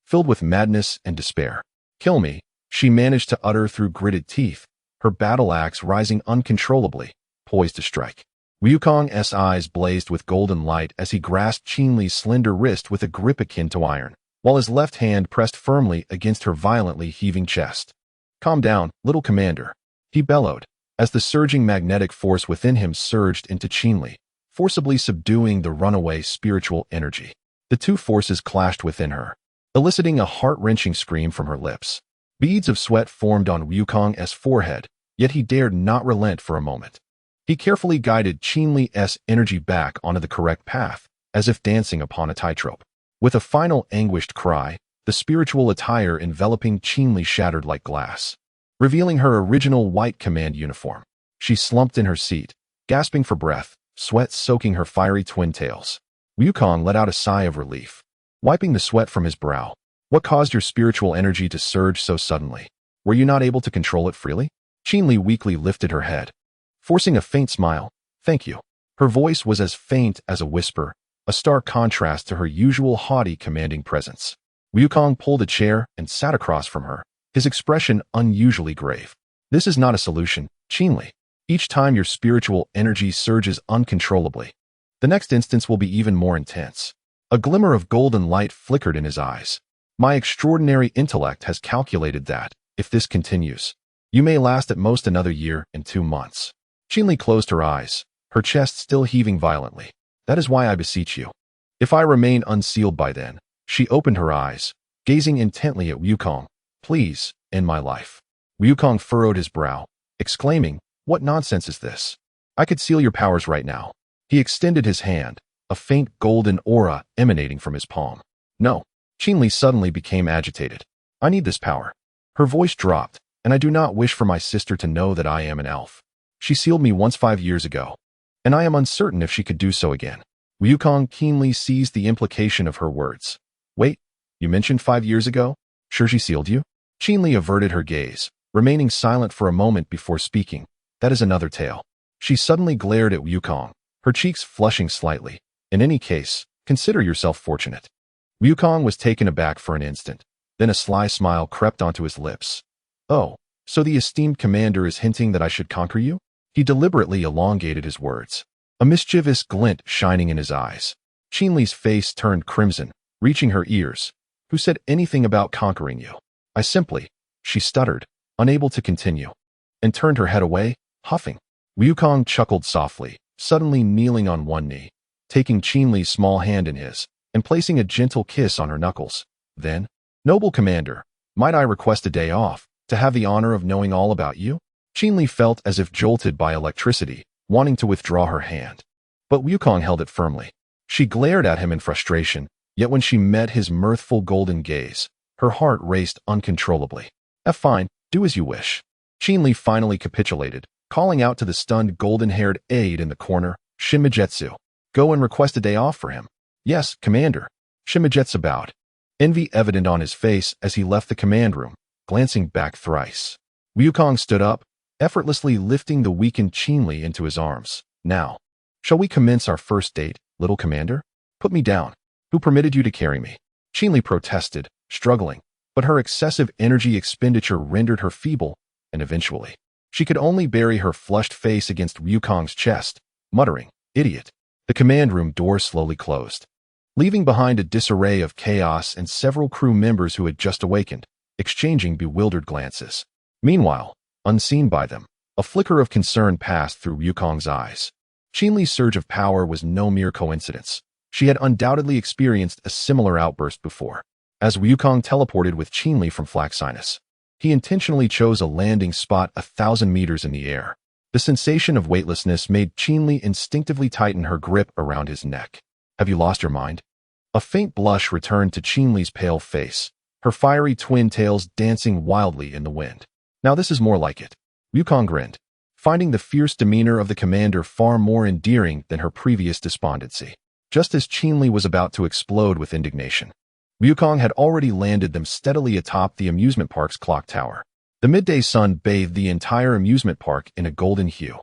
filled with madness and despair. Kill me, she managed to utter through gritted teeth, her battle axe rising uncontrollably, poised to strike. Wukong's eyes blazed with golden light as he grasped Qinli's slender wrist with a grip akin to iron, while his left hand pressed firmly against her violently heaving chest. Calm down, little commander, he bellowed, as the surging magnetic force within him surged into Qinli, forcibly subduing the runaway spiritual energy. The two forces clashed within her, eliciting a heart-wrenching scream from her lips. Beads of sweat formed on Wukong's forehead, yet he dared not relent for a moment. He carefully guided Qinli's energy back onto the correct path, as if dancing upon a tightrope. With a final anguished cry, the spiritual attire enveloping Qinli shattered like glass, revealing her original white command uniform. She slumped in her seat, gasping for breath, sweat soaking her fiery twin tails. Wukong let out a sigh of relief, wiping the sweat from his brow. What caused your spiritual energy to surge so suddenly? Were you not able to control it freely? Qinli weakly lifted her head, forcing a faint smile. Thank you. Her voice was as faint as a whisper, a stark contrast to her usual haughty, commanding presence. Wukong pulled a chair and sat across from her, his expression unusually grave. This is not a solution, Qinli. Each time your spiritual energy surges uncontrollably, the next instance will be even more intense. A glimmer of golden light flickered in his eyes. My extraordinary intellect has calculated that, if this continues, you may last at most another year and 2 months. Qinli closed her eyes, her chest still heaving violently. That is why I beseech you. If I remain unsealed by then, she opened her eyes, gazing intently at Wukong. Please, end my life. Wukong furrowed his brow, exclaiming, what nonsense is this? I could seal your powers right now. He extended his hand, a faint golden aura emanating from his palm. No. Qinli suddenly became agitated. I need this power. Her voice dropped, and I do not wish for my sister to know that I am an elf. She sealed me once 5 years ago, and I am uncertain if she could do so again. Wukong keenly seized the implication of her words. Wait, you mentioned 5 years ago? Sure she sealed you? Qinli averted her gaze, remaining silent for a moment before speaking. That is another tale. She suddenly glared at Wukong, her cheeks flushing slightly. In any case, consider yourself fortunate. Wukong was taken aback for an instant. Then a sly smile crept onto his lips. Oh, so the esteemed commander is hinting that I should conquer you? He deliberately elongated his words, a mischievous glint shining in his eyes. Qinli's face turned crimson, reaching her ears. Who said anything about conquering you? I simply, she stuttered, unable to continue, and turned her head away, huffing. Wukong chuckled softly, suddenly kneeling on one knee, taking Qinli's small hand in his, and placing a gentle kiss on her knuckles. Then, noble commander, might I request a day off, to have the honor of knowing all about you? Qinli felt as if jolted by electricity, wanting to withdraw her hand. But Wukong held it firmly. She glared at him in frustration, yet when she met his mirthful golden gaze, her heart raced uncontrollably. Fine, do as you wish. Qinli finally capitulated, calling out to the stunned golden-haired aide in the corner, Shimajetsu. Go and request a day off for him. Yes, commander. Shimajetsu bowed, envy evident on his face as he left the command room, glancing back thrice. Wukong stood up, effortlessly lifting the weakened Qinli into his arms. Now, shall we commence our first date, little commander? Put me down. Who permitted you to carry me? Qinli protested, struggling, but her excessive energy expenditure rendered her feeble, and eventually, she could only bury her flushed face against Wukong's chest, muttering, idiot. The command room door slowly closed, leaving behind a disarray of chaos and several crew members who had just awakened, exchanging bewildered glances. Meanwhile, unseen by them, a flicker of concern passed through Wukong's eyes. Qinli's surge of power was no mere coincidence. She had undoubtedly experienced a similar outburst before. As Wukong teleported with Qinli from Flaxinus, he intentionally chose a landing spot 1,000 meters in the air. The sensation of weightlessness made Qinli instinctively tighten her grip around his neck. Have you lost your mind? A faint blush returned to Qinli's pale face, her fiery twin tails dancing wildly in the wind. Now this is more like it. Wukong grinned, finding the fierce demeanor of the commander far more endearing than her previous despondency. Just as Qinli was about to explode with indignation, Wukong had already landed them steadily atop the amusement park's clock tower. The midday sun bathed the entire amusement park in a golden hue,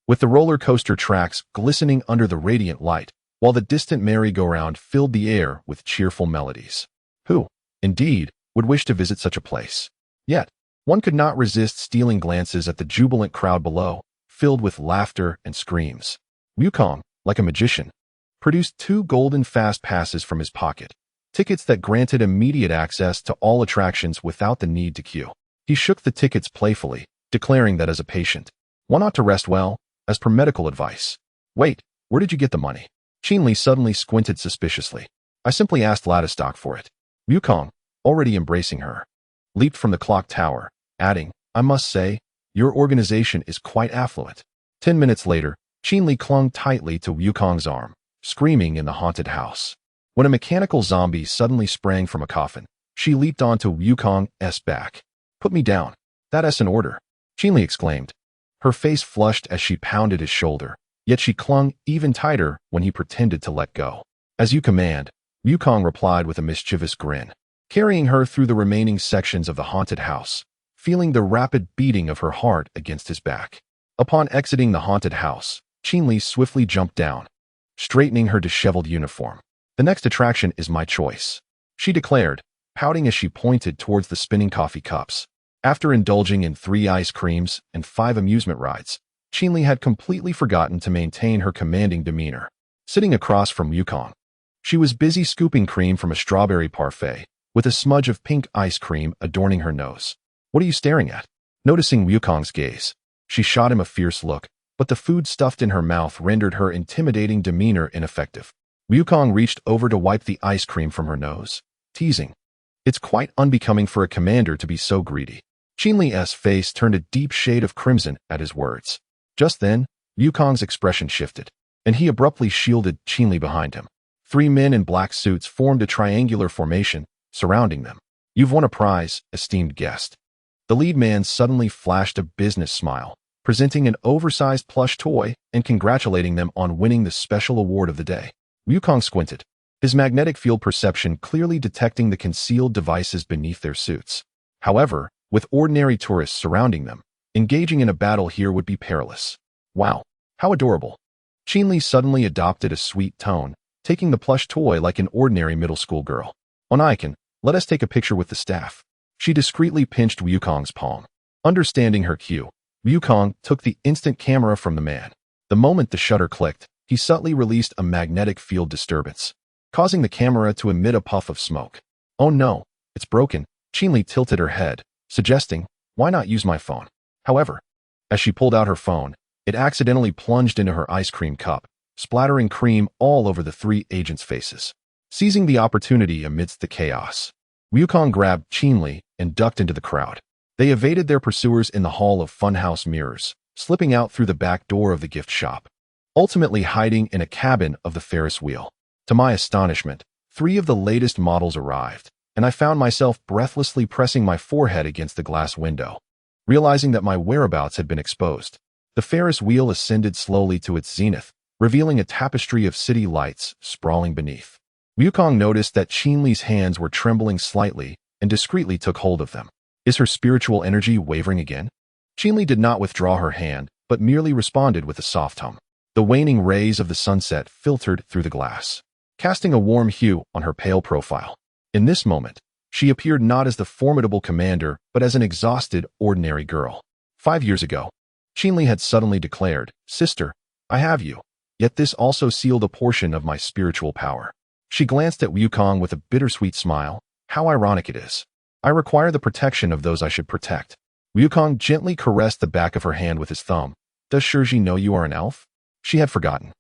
with the roller coaster tracks glistening under the radiant light, while the distant merry-go-round filled the air with cheerful melodies. Who, indeed, would wish to visit such a place? Yet, one could not resist stealing glances at the jubilant crowd below, filled with laughter and screams. Wukong, like a magician, produced 2 golden fast passes from his pocket, tickets that granted immediate access to all attractions without the need to queue. He shook the tickets playfully, declaring that as a patient, one ought to rest well, as per medical advice. Wait, where did you get the money? Qinli suddenly squinted suspiciously. I simply asked Ladistock for it. Wukong, already embracing her, leaped from the clock tower, adding, I must say, your organization is quite affluent. 10 minutes later, Qinli clung tightly to Wukong's arm, screaming in the haunted house. When a mechanical zombie suddenly sprang from a coffin, she leaped onto Wukong's back. Put me down. That's an order, Qinli exclaimed. Her face flushed as she pounded his shoulder, yet she clung even tighter when he pretended to let go. As you command, Wukong replied with a mischievous grin, carrying her through the remaining sections of the haunted house, feeling the rapid beating of her heart against his back. Upon exiting the haunted house, Qinli swiftly jumped down, straightening her disheveled uniform. The next attraction is my choice, she declared, pouting as she pointed towards the spinning coffee cups. After indulging in 3 ice creams and 5 amusement rides, Qinli had completely forgotten to maintain her commanding demeanor. Sitting across from Wukong, She was busy scooping cream from a strawberry parfait, with a smudge of pink ice cream adorning her nose. What are you staring at? Noticing Wukong's gaze, she shot him a fierce look, but the food stuffed in her mouth rendered her intimidating demeanor ineffective. Wukong reached over to wipe the ice cream from her nose, teasing. It's quite unbecoming for a commander to be so greedy. Qinli's face turned a deep shade of crimson at his words. Just then, Wukong's expression shifted, and he abruptly shielded Qinli behind him. 3 men in black suits formed a triangular formation, surrounding them. You've won a prize, esteemed guest. The lead man suddenly flashed a business smile, presenting an oversized plush toy and congratulating them on winning the special award of the day. Wukong squinted, his magnetic field perception clearly detecting the concealed devices beneath their suits. However, with ordinary tourists surrounding them, engaging in a battle here would be perilous. Wow, how adorable. Qinli suddenly adopted a sweet tone, taking the plush toy like an ordinary middle school girl. On Icon, let us take a picture with the staff. She discreetly pinched Wukong's palm. Understanding her cue, Wukong took the instant camera from the man. The moment the shutter clicked, he subtly released a magnetic field disturbance, causing the camera to emit a puff of smoke. Oh no, it's broken. Qinli tilted her head, suggesting, why not use my phone? However, as she pulled out her phone, it accidentally plunged into her ice cream cup, splattering cream all over the 3 agents' faces. Seizing the opportunity amidst the chaos, Wukong grabbed Qinli and ducked into the crowd. They evaded their pursuers in the Hall of Funhouse Mirrors, slipping out through the back door of the gift shop, ultimately hiding in a cabin of the Ferris wheel. To my astonishment, 3 of the latest models arrived, and I found myself breathlessly pressing my forehead against the glass window, realizing that my whereabouts had been exposed. The Ferris wheel ascended slowly to its zenith, revealing a tapestry of city lights sprawling beneath. Wukong noticed that Qinli's hands were trembling slightly and discreetly took hold of them. Is her spiritual energy wavering again? Qinli did not withdraw her hand, but merely responded with a soft hum. The waning rays of the sunset filtered through the glass, casting a warm hue on her pale profile. In this moment, she appeared not as the formidable commander, but as an exhausted, ordinary girl. 5 years ago, Qinli had suddenly declared, "Sister, I have you." Yet this also sealed a portion of my spiritual power. She glanced at Wukong with a bittersweet smile. How ironic it is. I require the protection of those I should protect. Wukong gently caressed the back of her hand with his thumb. Does Shiori know you are an elf? She had forgotten.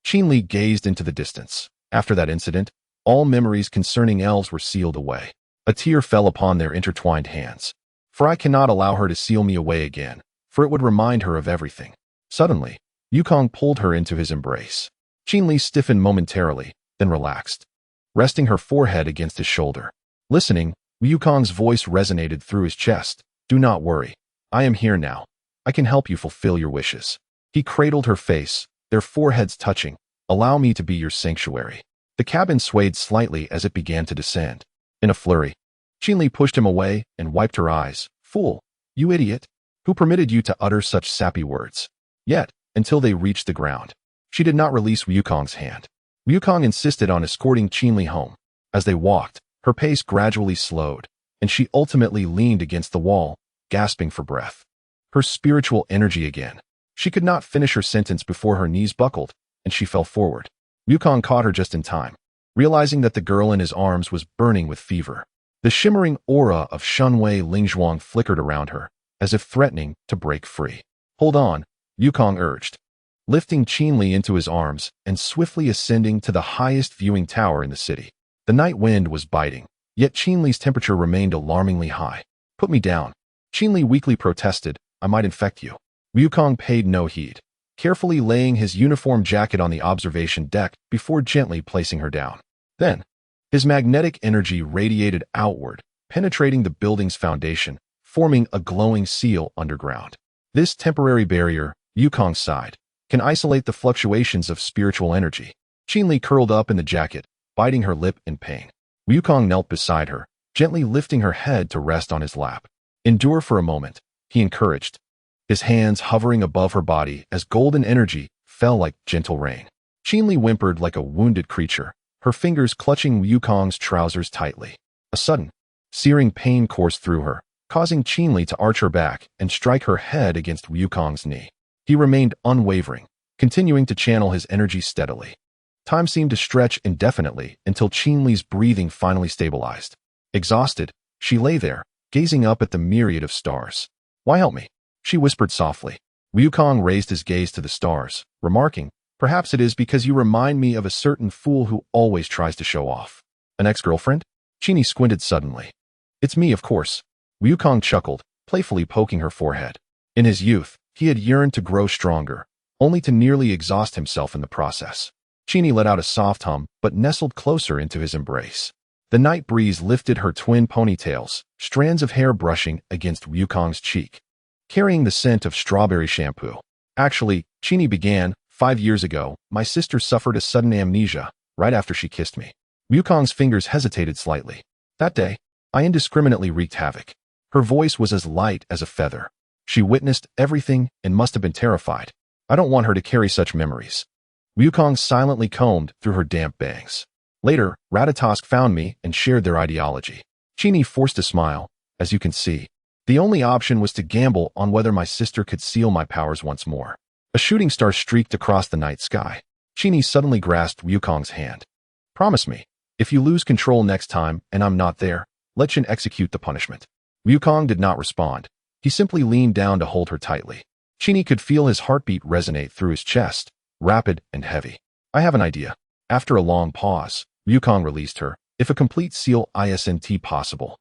Qinli gazed into the distance. After that incident, all memories concerning elves were sealed away. A tear fell upon their intertwined hands. For I cannot allow her to seal me away again, for it would remind her of everything. Suddenly, Wukong pulled her into his embrace. Qinli stiffened momentarily, then relaxed, resting her forehead against his shoulder. Listening, Wukong's voice resonated through his chest. Do not worry. I am here now. I can help you fulfill your wishes. He cradled her face, their foreheads touching. Allow me to be your sanctuary. The cabin swayed slightly as it began to descend. In a flurry, Qinli pushed him away and wiped her eyes. Fool, you idiot. Who permitted you to utter such sappy words? Yet, until they reached the ground, she did not release Wukong's hand. Wukong insisted on escorting Qinli home. As they walked, her pace gradually slowed, and she ultimately leaned against the wall, gasping for breath. Her spiritual energy again. She could not finish her sentence before her knees buckled, and she fell forward. Wukong caught her just in time, realizing that the girl in his arms was burning with fever. The shimmering aura of Shunwei Lingzhuang flickered around her, as if threatening to break free. Hold on, Wukong urged, lifting Qinli into his arms and swiftly ascending to the highest viewing tower in the city. The night wind was biting, yet Qinli's temperature remained alarmingly high. Put me down. Qinli weakly protested, I might infect you. Wukong paid no heed, carefully laying his uniform jacket on the observation deck before gently placing her down. Then, his magnetic energy radiated outward, penetrating the building's foundation, forming a glowing seal underground. This temporary barrier, Wukong sighed, can isolate the fluctuations of spiritual energy. Qinli curled up in the jacket, biting her lip in pain. Wukong knelt beside her, gently lifting her head to rest on his lap. Endure for a moment, he encouraged, his hands hovering above her body as golden energy fell like gentle rain. Qinli whimpered like a wounded creature, her fingers clutching Wukong's trousers tightly. A sudden, searing pain coursed through her, causing Qinli to arch her back and strike her head against Wukong's knee. He remained unwavering, continuing to channel his energy steadily. Time seemed to stretch indefinitely until Qinli's breathing finally stabilized. Exhausted, she lay there, gazing up at the myriad of stars. "Why help me?" she whispered softly. Wukong raised his gaze to the stars, remarking, "Perhaps it is because you remind me of a certain fool who always tries to show off." "An ex-girlfriend?" Qini squinted suddenly. "It's me, of course." Wukong chuckled, playfully poking her forehead. In his youth, he had yearned to grow stronger, only to nearly exhaust himself in the process. Qini let out a soft hum, but nestled closer into his embrace. The night breeze lifted her twin ponytails, strands of hair brushing against Wukong's cheek, carrying the scent of strawberry shampoo. "Actually," Qini began, 5 years ago, my sister suffered a sudden amnesia right after she kissed me." Wukong's fingers hesitated slightly. "That day, I indiscriminately wreaked havoc." Her voice was as light as a feather. "She witnessed everything and must have been terrified. I don't want her to carry such memories." Wukong silently combed through her damp bangs. "Later, Ratatosk found me and shared their ideology." Qini forced a smile. "As you can see, the only option was to gamble on whether my sister could seal my powers once more." A shooting star streaked across the night sky. Qini suddenly grasped Wukong's hand. "Promise me, if you lose control next time and I'm not there, let Chen execute the punishment." Wukong did not respond. He simply leaned down to hold her tightly. Qini could feel his heartbeat resonate through his chest, rapid and heavy. "I have an idea." After a long pause, Wukong released her. "If a complete seal isn't possible,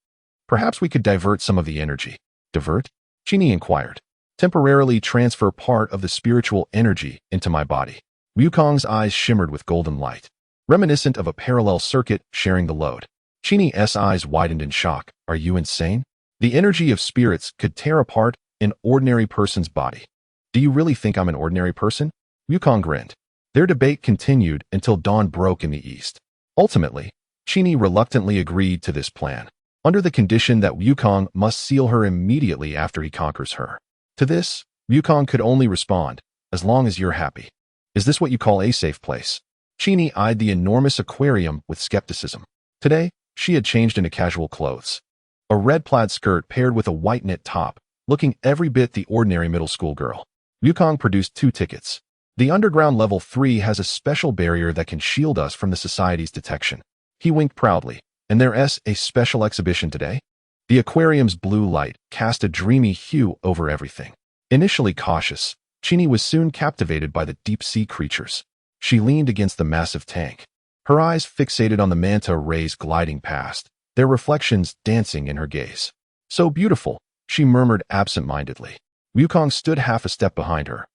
perhaps we could divert some of the energy." "Divert?" Qini inquired. "Temporarily transfer part of the spiritual energy into my body." Wukong's eyes shimmered with golden light, reminiscent of a parallel circuit sharing the load. Qini's eyes widened in shock. "Are you insane? The energy of spirits could tear apart an ordinary person's body." "Do you really think I'm an ordinary person?" Wukong grinned. Their debate continued until dawn broke in the east. Ultimately, Qini reluctantly agreed to this plan, under the condition that Wukong must seal her immediately after he conquers her. To this, Wukong could only respond, "As long as you're happy." "Is this what you call a safe place?" Qini eyed the enormous aquarium with skepticism. Today, she had changed into casual clothes. A red plaid skirt paired with a white knit top, looking every bit the ordinary middle school girl. Wukong produced 2 tickets. "The underground level 3 has a special barrier that can shield us from the society's detection." He winked proudly. "And there's a special exhibition today?" The aquarium's blue light cast a dreamy hue over everything. Initially cautious, Qini was soon captivated by the deep-sea creatures. She leaned against the massive tank, her eyes fixated on the manta rays gliding past, their reflections dancing in her gaze. "So beautiful," she murmured absent-mindedly. Wukong stood half a step behind her,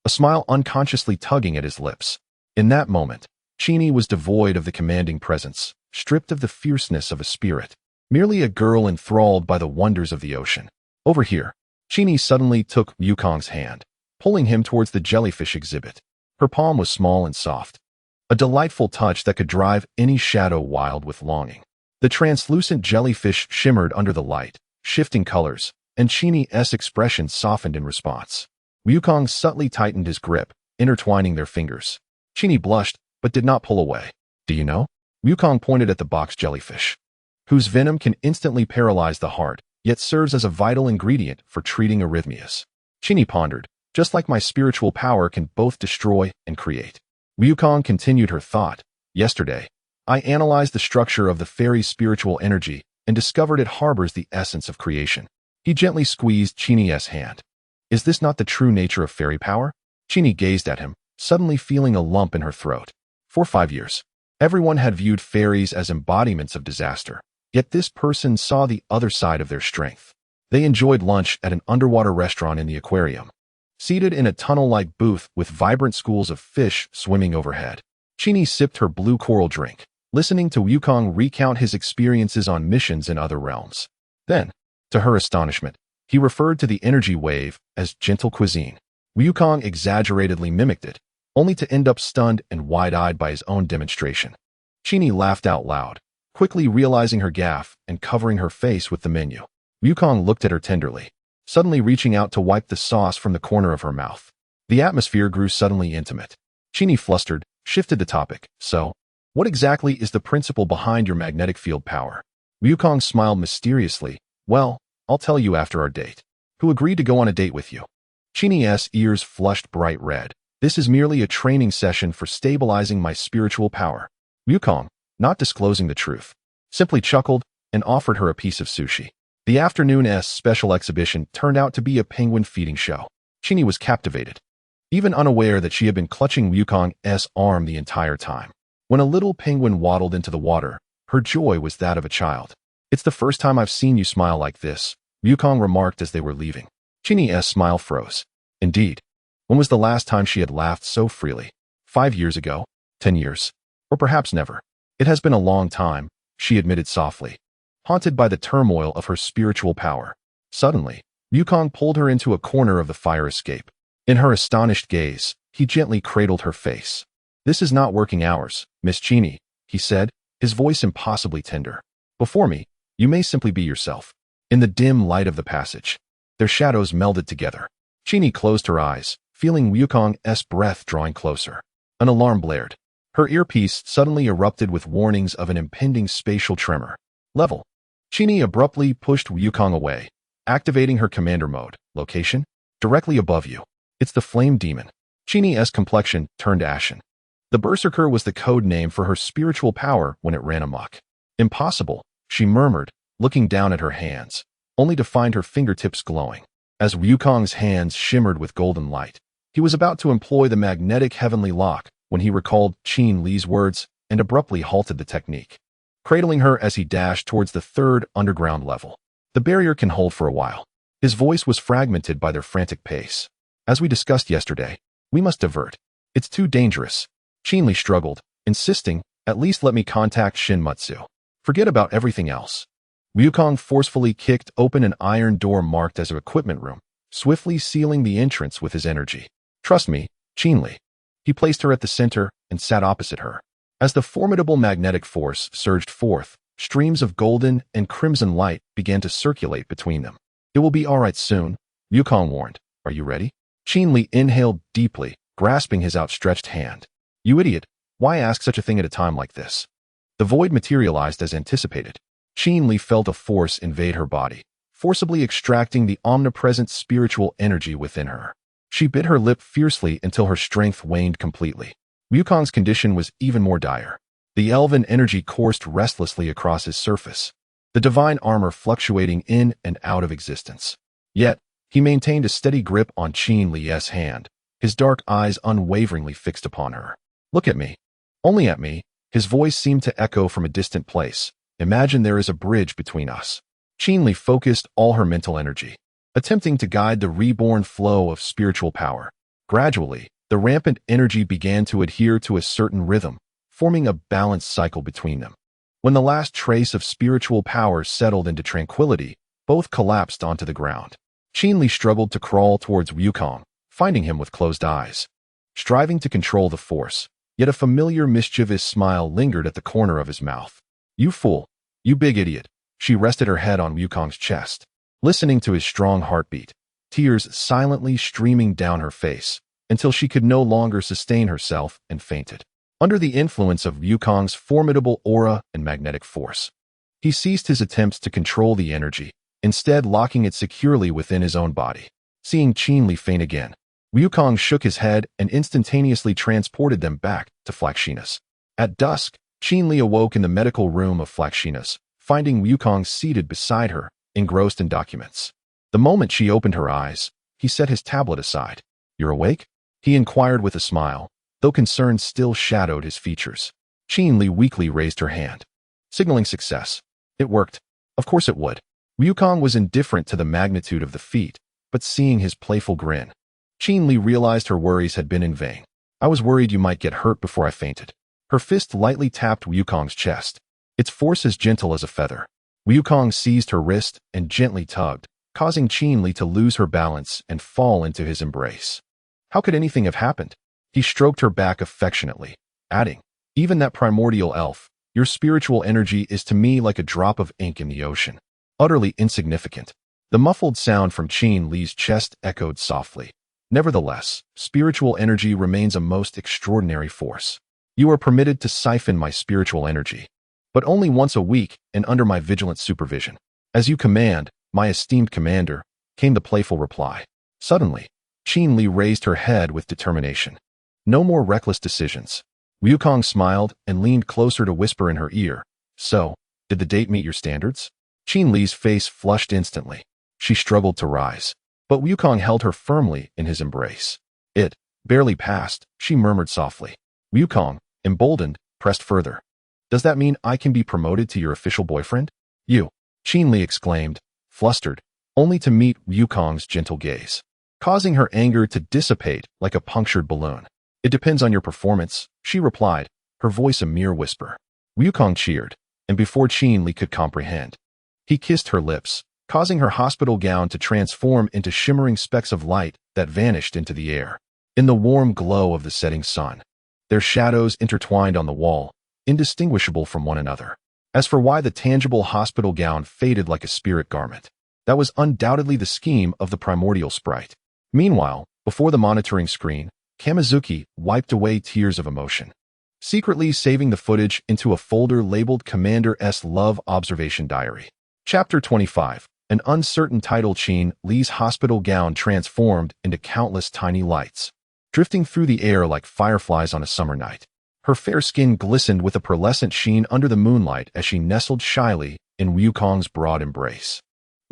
a smile unconsciously tugging at his lips. In that moment, Qini was devoid of the commanding presence, stripped of the fierceness of a spirit, merely a girl enthralled by the wonders of the ocean. "Over here." Qini suddenly took Wukong's hand, pulling him towards the jellyfish exhibit. Her palm was small and soft, a delightful touch that could drive any shadow wild with longing. The translucent jellyfish shimmered under the light, shifting colors, and Qini's expression softened in response. Wukong subtly tightened his grip, intertwining their fingers. Qini blushed, but did not pull away. "Do you know?" Wukong pointed at the box jellyfish, whose venom can instantly paralyze the heart, yet serves as a vital ingredient for treating arrhythmias. Qini pondered. "Just like my spiritual power can both destroy and create." Wukong continued her thought. "Yesterday, I analyzed the structure of the fairy's spiritual energy and discovered it harbors the essence of creation." He gently squeezed Qini's hand. "Is this not the true nature of fairy power?" Qini gazed at him, suddenly feeling a lump in her throat. For 5 years, everyone had viewed fairies as embodiments of disaster, yet this person saw the other side of their strength. They enjoyed lunch at an underwater restaurant in the aquarium, seated in a tunnel-like booth with vibrant schools of fish swimming overhead. Qini sipped her blue coral drink, listening to Wukong recount his experiences on missions in other realms. Then, to her astonishment, he referred to the energy wave as gentle cuisine. Wukong exaggeratedly mimicked it, only to end up stunned and wide-eyed by his own demonstration. Qini laughed out loud, quickly realizing her gaffe and covering her face with the menu. Wukong looked at her tenderly, suddenly reaching out to wipe the sauce from the corner of her mouth. The atmosphere grew suddenly intimate. Qini, flustered, shifted the topic. "So, what exactly is the principle behind your magnetic field power?" Wukong smiled mysteriously. "Well, I'll tell you after our date." "Who agreed to go on a date with you?" Qini's ears flushed bright red. This is merely a training session for stabilizing my spiritual power. Wukong, not disclosing the truth, simply chuckled and offered her a piece of sushi. The afternoon's special exhibition turned out to be a penguin feeding show. Chini was captivated, even unaware that she had been clutching Wukong's arm the entire time. When a little penguin waddled into the water, her joy was that of a child. "It's the first time I've seen you smile like this," Wukong remarked as they were leaving. Chini's smile froze. Indeed. When was the last time she had laughed so freely? 5 years ago? 10 years? Or perhaps never. "It has been a long time," she admitted softly, haunted by the turmoil of her spiritual power. Suddenly, Wukong pulled her into a corner of the fire escape. In her astonished gaze, he gently cradled her face. "This is not working hours, Miss Chini," he said, his voice impossibly tender. "Before me, you may simply be yourself." In the dim light of the passage, their shadows melded together. Chini closed her eyes, feeling Wukong's breath drawing closer. An alarm blared. Her earpiece suddenly erupted with warnings of an impending spatial tremor. Level. Chini abruptly pushed Wukong away, activating her commander mode. Location? Directly above you. It's the flame demon. Chini's complexion turned ashen. The Berserker was the code name for her spiritual power when it ran amok. "Impossible," she murmured, looking down at her hands, only to find her fingertips glowing. As Wukong's hands shimmered with golden light, he was about to employ the magnetic heavenly lock when he recalled Qin Li's words and abruptly halted the technique, cradling her as he dashed towards the third underground level. "The barrier can hold for a while." His voice was fragmented by their frantic pace. "As we discussed yesterday, we must divert. It's too dangerous." Qin Li struggled, insisting, "At least let me contact Shinmatsu. Forget about everything else." Wukong forcefully kicked open an iron door marked as an equipment room, swiftly sealing the entrance with his energy. "Trust me, Qin Li." He placed her at the center and sat opposite her. As the formidable magnetic force surged forth, streams of golden and crimson light began to circulate between them. "It will be all right soon," Wukong warned. "Are you ready?" Qin Li inhaled deeply, grasping his outstretched hand. "You idiot, why ask such a thing at a time like this?" The void materialized as anticipated. Qin Li felt a force invade her body, forcibly extracting the omnipresent spiritual energy within her. She bit her lip fiercely until her strength waned completely. Wukong's condition was even more dire. The elven energy coursed restlessly across his surface, the divine armor fluctuating in and out of existence. Yet, he maintained a steady grip on Qin Li's hand, his dark eyes unwaveringly fixed upon her. "Look at me. Only at me." His voice seemed to echo from a distant place. "Imagine there is a bridge between us." Qin Li focused all her mental energy, attempting to guide the reborn flow of spiritual power. Gradually, the rampant energy began to adhere to a certain rhythm, forming a balanced cycle between them. When the last trace of spiritual power settled into tranquility, both collapsed onto the ground. Qin Li struggled to crawl towards Wukong, finding him with closed eyes, striving to control the force, yet a familiar mischievous smile lingered at the corner of his mouth. "You fool. You big idiot." She rested her head on Wukong's chest, listening to his strong heartbeat, tears silently streaming down her face, until she could no longer sustain herself and fainted. Under the influence of Wukong's formidable aura and magnetic force, he ceased his attempts to control the energy, instead locking it securely within his own body. Seeing Qin Li faint again, Wukong shook his head and instantaneously transported them back to Flaxina's. At dusk, Qin Li awoke in the medical room of Flaxina's, finding Wukong seated beside her, engrossed in documents. The moment she opened her eyes, he set his tablet aside. "You're awake?" he inquired with a smile, though concern still shadowed his features. Qin Li weakly raised her hand, signaling success. It worked. Of course it would. Wukong was indifferent to the magnitude of the feat, but seeing his playful grin, Qin Li realized her worries had been in vain. "I was worried you might get hurt before I fainted." Her fist lightly tapped Wukong's chest, its force as gentle as a feather. Wukong seized her wrist and gently tugged, causing Qin Li to lose her balance and fall into his embrace. How could anything have happened? He stroked her back affectionately, adding, "Even that primordial elf, your spiritual energy is to me like a drop of ink in the ocean. Utterly insignificant." The muffled sound from Qin Li's chest echoed softly. "Nevertheless, spiritual energy remains a most extraordinary force. You are permitted to siphon my spiritual energy, but only once a week and under my vigilant supervision." "As you command, my esteemed commander," came the playful reply. Suddenly, Qin Li raised her head with determination. No more reckless decisions. Wukong smiled and leaned closer to whisper in her ear. So, did the date meet your standards? Qin Li's face flushed instantly. She struggled to rise, but Wukong held her firmly in his embrace. It barely passed, she murmured softly. Wukong, emboldened, pressed further. Does that mean I can be promoted to your official boyfriend? You, Qin Li exclaimed, flustered, only to meet Wukong's gentle gaze, causing her anger to dissipate like a punctured balloon. It depends on your performance, she replied, her voice a mere whisper. Wukong cheered, and before Qin Li could comprehend, he kissed her lips, causing her hospital gown to transform into shimmering specks of light that vanished into the air. In the warm glow of the setting sun, their shadows intertwined on the wall, indistinguishable from one another. As for why the tangible hospital gown faded like a spirit garment, that was undoubtedly the scheme of the primordial sprite. Meanwhile, before the monitoring screen, Kamizuki wiped away tears of emotion, secretly saving the footage into a folder labeled Commander's Love Observation Diary. Chapter 25. An uncertain title. Qin Li's hospital gown transformed into countless tiny lights, drifting through the air like fireflies on a summer night. Her fair skin glistened with a pearlescent sheen under the moonlight as she nestled shyly in Wukong's broad embrace.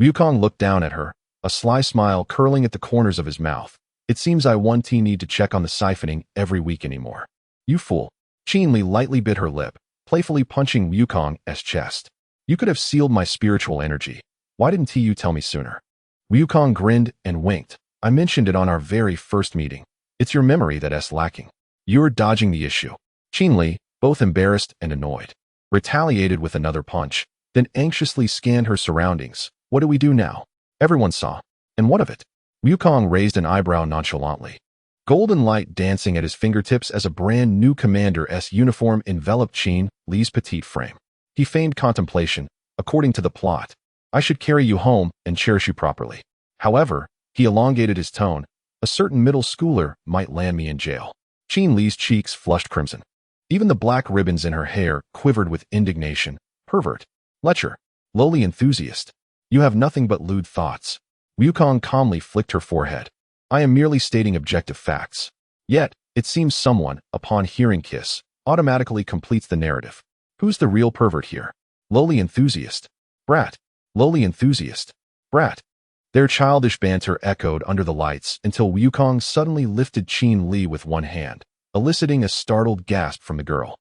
Wukong looked down at her, a sly smile curling at the corners of his mouth. It seems I won't need to check on the siphoning every week anymore. You fool. Qin Li lightly bit her lip, playfully punching Wukong's chest. You could have sealed my spiritual energy. Why didn't you tell me sooner? Wukong grinned and winked. I mentioned it on our very first meeting. It's your memory that's lacking. You're dodging the issue. Qin Li, both embarrassed and annoyed, retaliated with another punch, then anxiously scanned her surroundings. What do we do now? Everyone saw. And what of it? Wukong raised an eyebrow nonchalantly, golden light dancing at his fingertips as a brand new commander's uniform enveloped Qin Li's petite frame. He feigned contemplation. According to the plot, I should carry you home and cherish you properly. However, he elongated his tone, a certain middle schooler might land me in jail. Qin Li's cheeks flushed crimson. Even the black ribbons in her hair quivered with indignation. Pervert. Lecher. Lowly enthusiast. You have nothing but lewd thoughts. Wukong calmly flicked her forehead. I am merely stating objective facts. Yet, it seems someone, upon hearing kiss, automatically completes the narrative. Who's the real pervert here? Lowly enthusiast. Brat. Lowly enthusiast. Brat. Their childish banter echoed under the lights until Wukong suddenly lifted Qin Li with one hand, eliciting a startled gasp from the girl.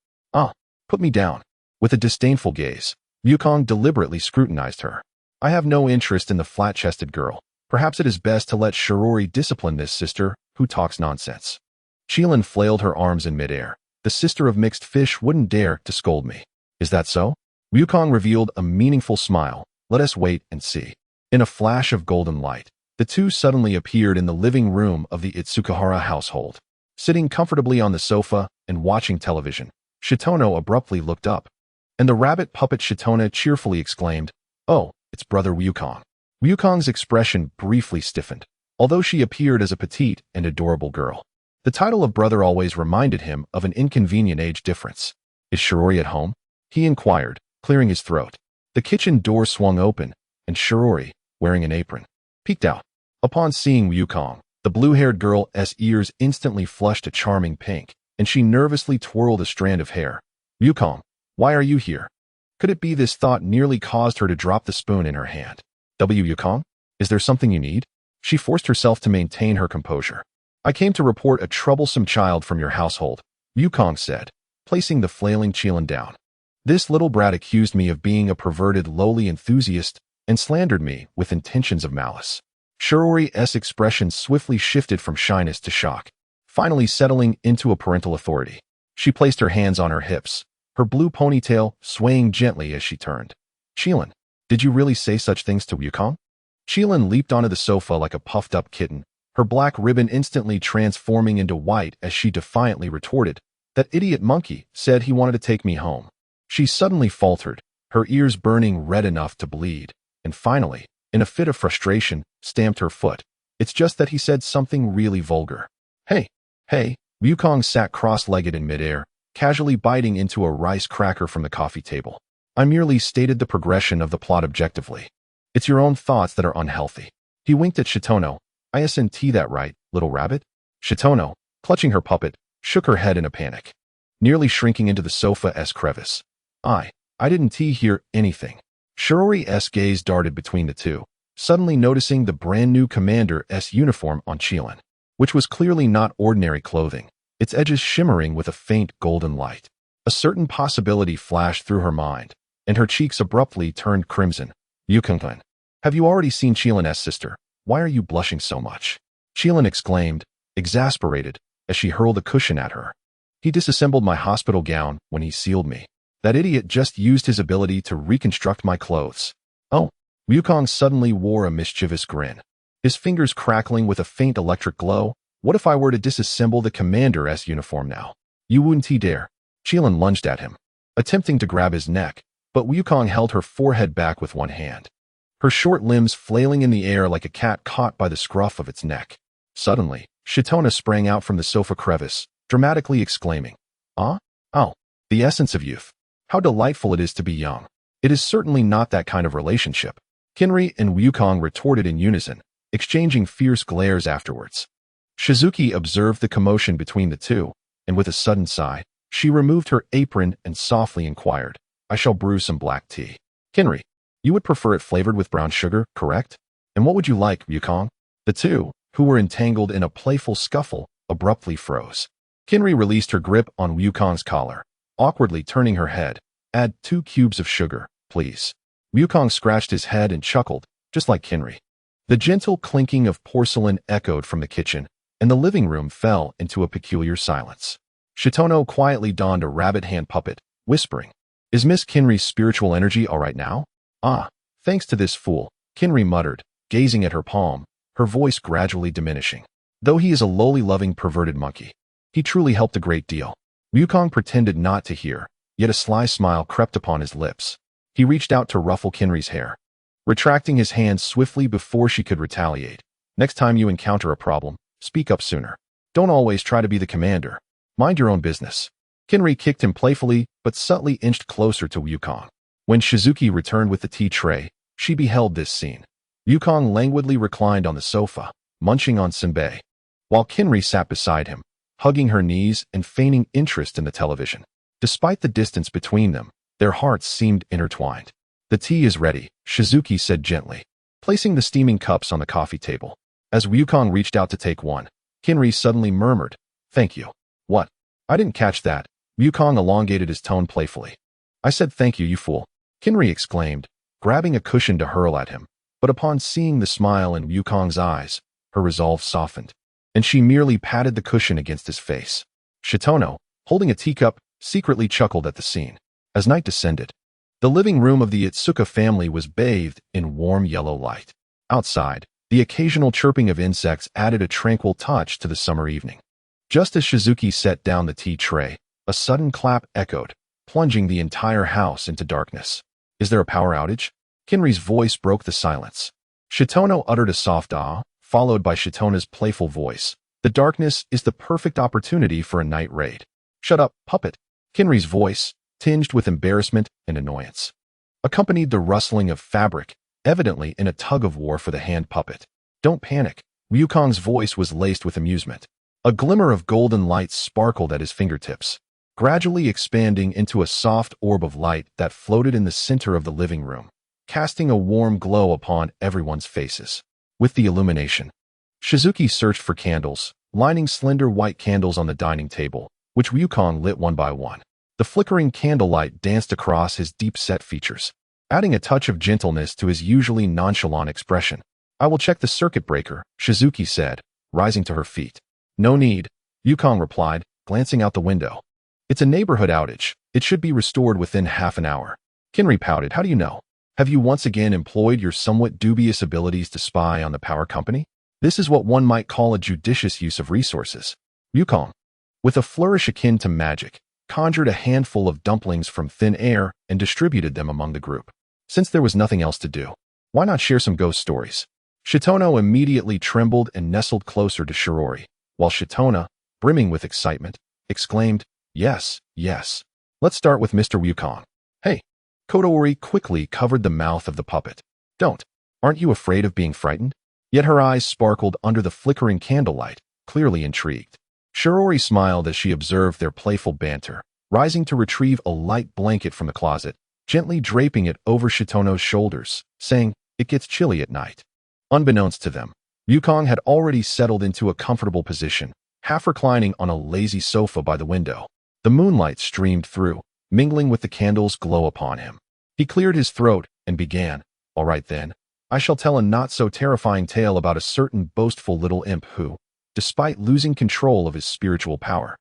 Put me down. With a disdainful gaze, Wukong deliberately scrutinized her. I have no interest in the flat-chested girl. Perhaps it is best to let Shiori discipline this sister who talks nonsense. Qilin flailed her arms in midair. The sister of mixed fish wouldn't dare to scold me. Is that so? Wukong revealed a meaningful smile. Let us wait and see. In a flash of golden light, the two suddenly appeared in the living room of the Itsukahara household. Sitting comfortably on the sofa and watching television, Shitono abruptly looked up, and the rabbit puppet Shitona cheerfully exclaimed, Oh, it's brother Wukong. Wukong's expression briefly stiffened, although she appeared as a petite and adorable girl. The title of brother always reminded him of an inconvenient age difference. Is Shiori at home? He inquired, clearing his throat. The kitchen door swung open, and Shiori, wearing an apron, peeked out. Upon seeing Wukong, the blue-haired girl's ears instantly flushed a charming pink, and she nervously twirled a strand of hair. Wukong, why are you here? Could it be this thought nearly caused her to drop the spoon in her hand? Wukong, is there something you need? She forced herself to maintain her composure. I came to report a troublesome child from your household, Wukong said, placing the flailing Qilin down. This little brat accused me of being a perverted lowly enthusiast and slandered me with intentions of malice. Shiori's expression swiftly shifted from shyness to shock, finally settling into a parental authority. She placed her hands on her hips, her blue ponytail swaying gently as she turned. Qilin, did you really say such things to Wukong? Qilin leaped onto the sofa like a puffed-up kitten, her black ribbon instantly transforming into white as she defiantly retorted, That idiot monkey said he wanted to take me home. She suddenly faltered, her ears burning red enough to bleed, and finally, in a fit of frustration, stamped her foot. It's just that he said something really vulgar. Hey, Wukong sat cross-legged in midair, casually biting into a rice cracker from the coffee table. I merely stated the progression of the plot objectively. It's your own thoughts that are unhealthy. He winked at Shitono. ISNT that right, little rabbit? Shitono, clutching her puppet, shook her head in a panic, nearly shrinking into the sofa's crevice. I didn't hear anything. Shiori's gaze darted between the two, suddenly noticing the brand-new commander's uniform on Qilin, which was clearly not ordinary clothing, its edges shimmering with a faint golden light. A certain possibility flashed through her mind, and her cheeks abruptly turned crimson. Yukon, have you already seen Qilin's sister? Why are you blushing so much? Qilin exclaimed, exasperated, as she hurled a cushion at her. He disassembled my hospital gown when he sealed me. That idiot just used his ability to reconstruct my clothes. Oh, Wukong suddenly wore a mischievous grin, his fingers crackling with a faint electric glow. What if I were to disassemble the commander's uniform now? You wouldn't dare. Qilin lunged at him, attempting to grab his neck, but Wukong held her forehead back with one hand, her short limbs flailing in the air like a cat caught by the scruff of its neck. Suddenly, Shitona sprang out from the sofa crevice, dramatically exclaiming, "Ah? Oh, the essence of youth. How delightful it is to be young. It is certainly not that kind of relationship." Kinri and Wukong retorted in unison, exchanging fierce glares afterwards. Shizuki observed the commotion between the two, and with a sudden sigh, she removed her apron and softly inquired, "I shall brew some black tea." Kinri, you would prefer it flavored with brown sugar, correct? And what would you like, Wukong? The two, who were entangled in a playful scuffle, abruptly froze. Kinri released her grip on Wukong's collar, awkwardly turning her head. "Add 2 cubes of sugar, please." Wukong scratched his head and chuckled, just like Kinri. The gentle clinking of porcelain echoed from the kitchen, and the living room fell into a peculiar silence. Shitono quietly donned a rabbit hand puppet, whispering, "Is Miss Kinri's spiritual energy all right now?" "Ah, thanks to this fool," Kinri muttered, gazing at her palm, her voice gradually diminishing. "Though he is a lowly loving perverted monkey, he truly helped a great deal." Wukong pretended not to hear, yet a sly smile crept upon his lips. He reached out to ruffle Kinri's hair, retracting his hand swiftly before she could retaliate. "Next time you encounter a problem, speak up sooner. Don't always try to be the commander. Mind your own business." Kinri kicked him playfully, but subtly inched closer to Wukong. When Shizuki returned with the tea tray, she beheld this scene. Wukong languidly reclined on the sofa, munching on senbei, while Kinri sat beside him, hugging her knees and feigning interest in the television. Despite the distance between them, their hearts seemed intertwined. "The tea is ready," Shizuki said gently, placing the steaming cups on the coffee table. As Wukong reached out to take one, Kinri suddenly murmured, "Thank you." "What? I didn't catch that." Wukong elongated his tone playfully. "I said thank you, you fool," Kinri exclaimed, grabbing a cushion to hurl at him. But upon seeing the smile in Wukong's eyes, her resolve softened, and she merely patted the cushion against his face. Shitono, holding a teacup, secretly chuckled at the scene. As night descended, the living room of the Itsuka family was bathed in warm yellow light. Outside, the occasional chirping of insects added a tranquil touch to the summer evening. Just as Shizuki set down the tea tray, a sudden clap echoed, plunging the entire house into darkness. "Is there a power outage?" Kinri's voice broke the silence. Shitono uttered a soft "ah," followed by Shitona's playful voice. "The darkness is the perfect opportunity for a night raid." "Shut up, puppet." Kinri's voice, tinged with embarrassment and annoyance, accompanied the rustling of fabric, evidently in a tug-of-war for the hand puppet. "Don't panic." Wukong's voice was laced with amusement. A glimmer of golden light sparkled at his fingertips, gradually expanding into a soft orb of light that floated in the center of the living room, casting a warm glow upon everyone's faces. With the illumination, Shizuki searched for candles, lining slender white candles on the dining table, which Wukong lit one by one. The flickering candlelight danced across his deep-set features, adding a touch of gentleness to his usually nonchalant expression. "I will check the circuit breaker," Shizuki said, rising to her feet. "No need," Wukong replied, glancing out the window. "It's a neighborhood outage. It should be restored within half an hour." Kinri pouted. "How do you know? Have you once again employed your somewhat dubious abilities to spy on the power company? This is what one might call a judicious use of resources." Wukong, with a flourish akin to magic, conjured a handful of dumplings from thin air and distributed them among the group. Since there was nothing else to do, why not share some ghost stories? Shitono immediately trembled and nestled closer to Shiori, while Shitona, brimming with excitement, exclaimed, Yes. Let's start with Mr. Wukong." "Hey." Kodori quickly covered the mouth of the puppet. "Don't. Aren't you afraid of being frightened?" Yet her eyes sparkled under the flickering candlelight, clearly intrigued. Shiori smiled as she observed their playful banter, rising to retrieve a light blanket from the closet, gently draping it over Shitono's shoulders, saying, "It gets chilly at night." Unbeknownst to them, Yukong had already settled into a comfortable position, half reclining on a lazy sofa by the window. The moonlight streamed through, mingling with the candle's glow upon him. He cleared his throat and began, "All right then, I shall tell a not-so-terrifying tale about a certain boastful little imp who, despite losing control of his spiritual power,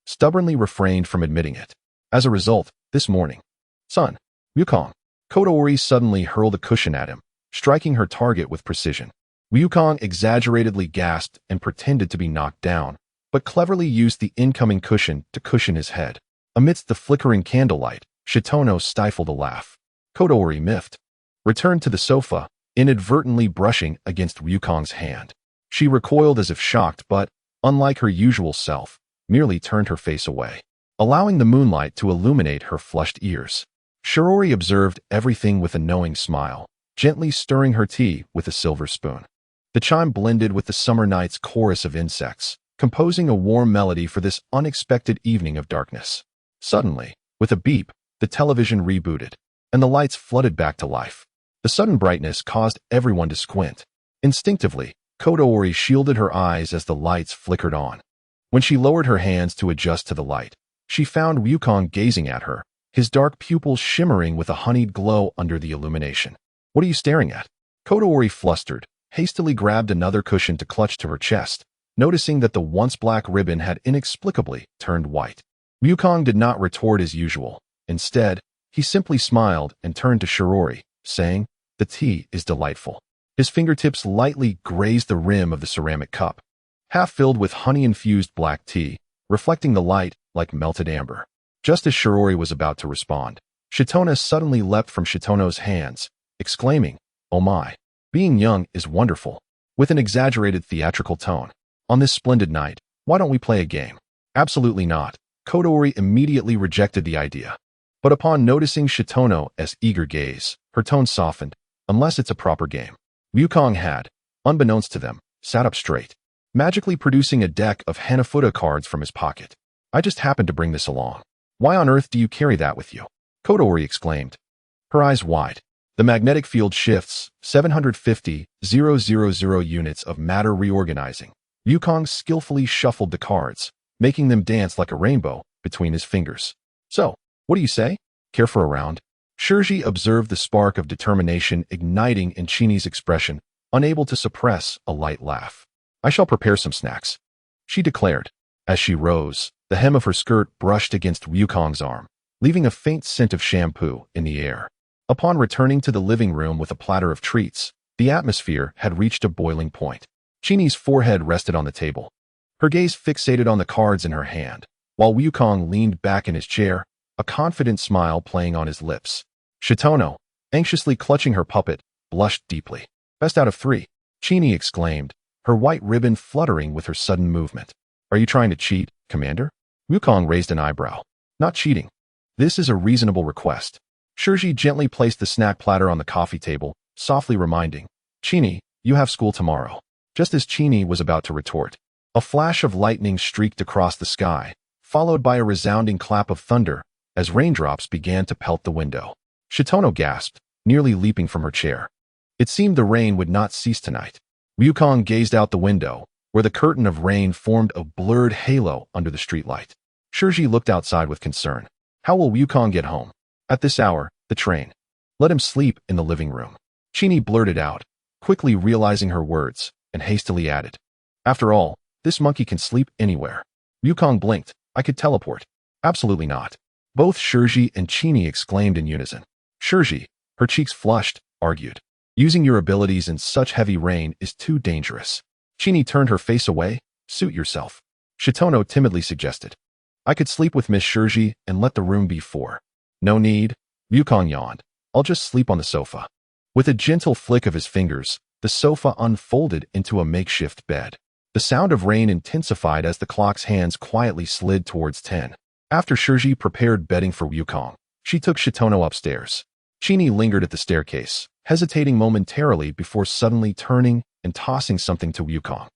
stubbornly refrained from admitting it. As a result, this morning, son, Yukong." Kodori suddenly hurled a cushion at him, striking her target with precision. Yukong exaggeratedly gasped and pretended to be knocked down, but cleverly used the incoming cushion to cushion his head. Amidst the flickering candlelight, Shitono stifled a laugh. Kodori miffed, returned to the sofa, inadvertently brushing against Yukong's hand. She recoiled as if shocked, but, unlike her usual self, merely turned her face away, allowing the moonlight to illuminate her flushed ears. Shiori observed everything with a knowing smile, gently stirring her tea with a silver spoon. The chime blended with the summer night's chorus of insects, composing a warm melody for this unexpected evening of darkness. Suddenly, with a beep, the television rebooted, and the lights flooded back to life. The sudden brightness caused everyone to squint. Instinctively, Kodori shielded her eyes as the lights flickered on. When she lowered her hands to adjust to the light, she found Yukong gazing at her, his dark pupils shimmering with a honeyed glow under the illumination. "What are you staring at?" Kodori, flustered, hastily grabbed another cushion to clutch to her chest, noticing that the once black ribbon had inexplicably turned white. Yukong did not retort as usual. Instead, he simply smiled and turned to Shiori, saying, "The tea is delightful." His fingertips lightly grazed the rim of the ceramic cup, half filled with honey-infused black tea, reflecting the light like melted amber. Just as Shiori was about to respond, Shitono suddenly leapt from Shitono's hands, exclaiming, "Oh my! Being young is wonderful," with an exaggerated theatrical tone. "On this splendid night, why don't we play a game?" "Absolutely not." Kodori immediately rejected the idea. But upon noticing Shitono's eager gaze, her tone softened. "Unless it's a proper game." Yukong had, unbeknownst to them, sat up straight, magically producing a deck of Hanafuda cards from his pocket. "I just happened to bring this along." "Why on earth do you carry that with you?" Kodori exclaimed, her eyes wide. "The magnetic field shifts 750,000 units of matter reorganizing." Yukong skillfully shuffled the cards, making them dance like a rainbow between his fingers. "So, what do you say? Care for a round?" Shiori observed the spark of determination igniting in Chini's expression, unable to suppress a light laugh. "I shall prepare some snacks," she declared. As she rose, the hem of her skirt brushed against Yukong's arm, leaving a faint scent of shampoo in the air. Upon returning to the living room with a platter of treats, the atmosphere had reached a boiling point. Chini's forehead rested on the table, her gaze fixated on the cards in her hand, while Yukong leaned back in his chair, a confident smile playing on his lips. Shitono, anxiously clutching her puppet, blushed deeply. "Best out of three," Chini exclaimed, her white ribbon fluttering with her sudden movement. "Are you trying to cheat, Commander?" Yukong raised an eyebrow. "Not cheating. This is a reasonable request." Shiori gently placed the snack platter on the coffee table, softly reminding, "Chini, you have school tomorrow." Just as Chini was about to retort, a flash of lightning streaked across the sky, followed by a resounding clap of thunder as raindrops began to pelt the window. Shitono gasped, nearly leaping from her chair. It seemed the rain would not cease tonight. Yukong gazed out the window, where the curtain of rain formed a blurred halo under the streetlight. Shiori looked outside with concern. How will Yukong get home? At this hour, the train. Let him sleep in the living room. Chini blurted out, quickly realizing her words, and hastily added, "After all, this monkey can sleep anywhere." Yukong blinked. "I could teleport." "Absolutely not." Both Shiori and Chini exclaimed in unison. Shiori, her cheeks flushed, argued, "Using your abilities in such heavy rain is too dangerous." Chini turned her face away. "Suit yourself," Shitono timidly suggested. "I could sleep with Miss Shiori and let the room be for." "No need," Yukong yawned. "I'll just sleep on the sofa." With a gentle flick of his fingers, the sofa unfolded into a makeshift bed. The sound of rain intensified as the clock's hands quietly slid towards 10. After Shiori prepared bedding for Yukong, she took Shitono upstairs. Chini lingered at the staircase, hesitating momentarily before suddenly turning and tossing something to Yukong.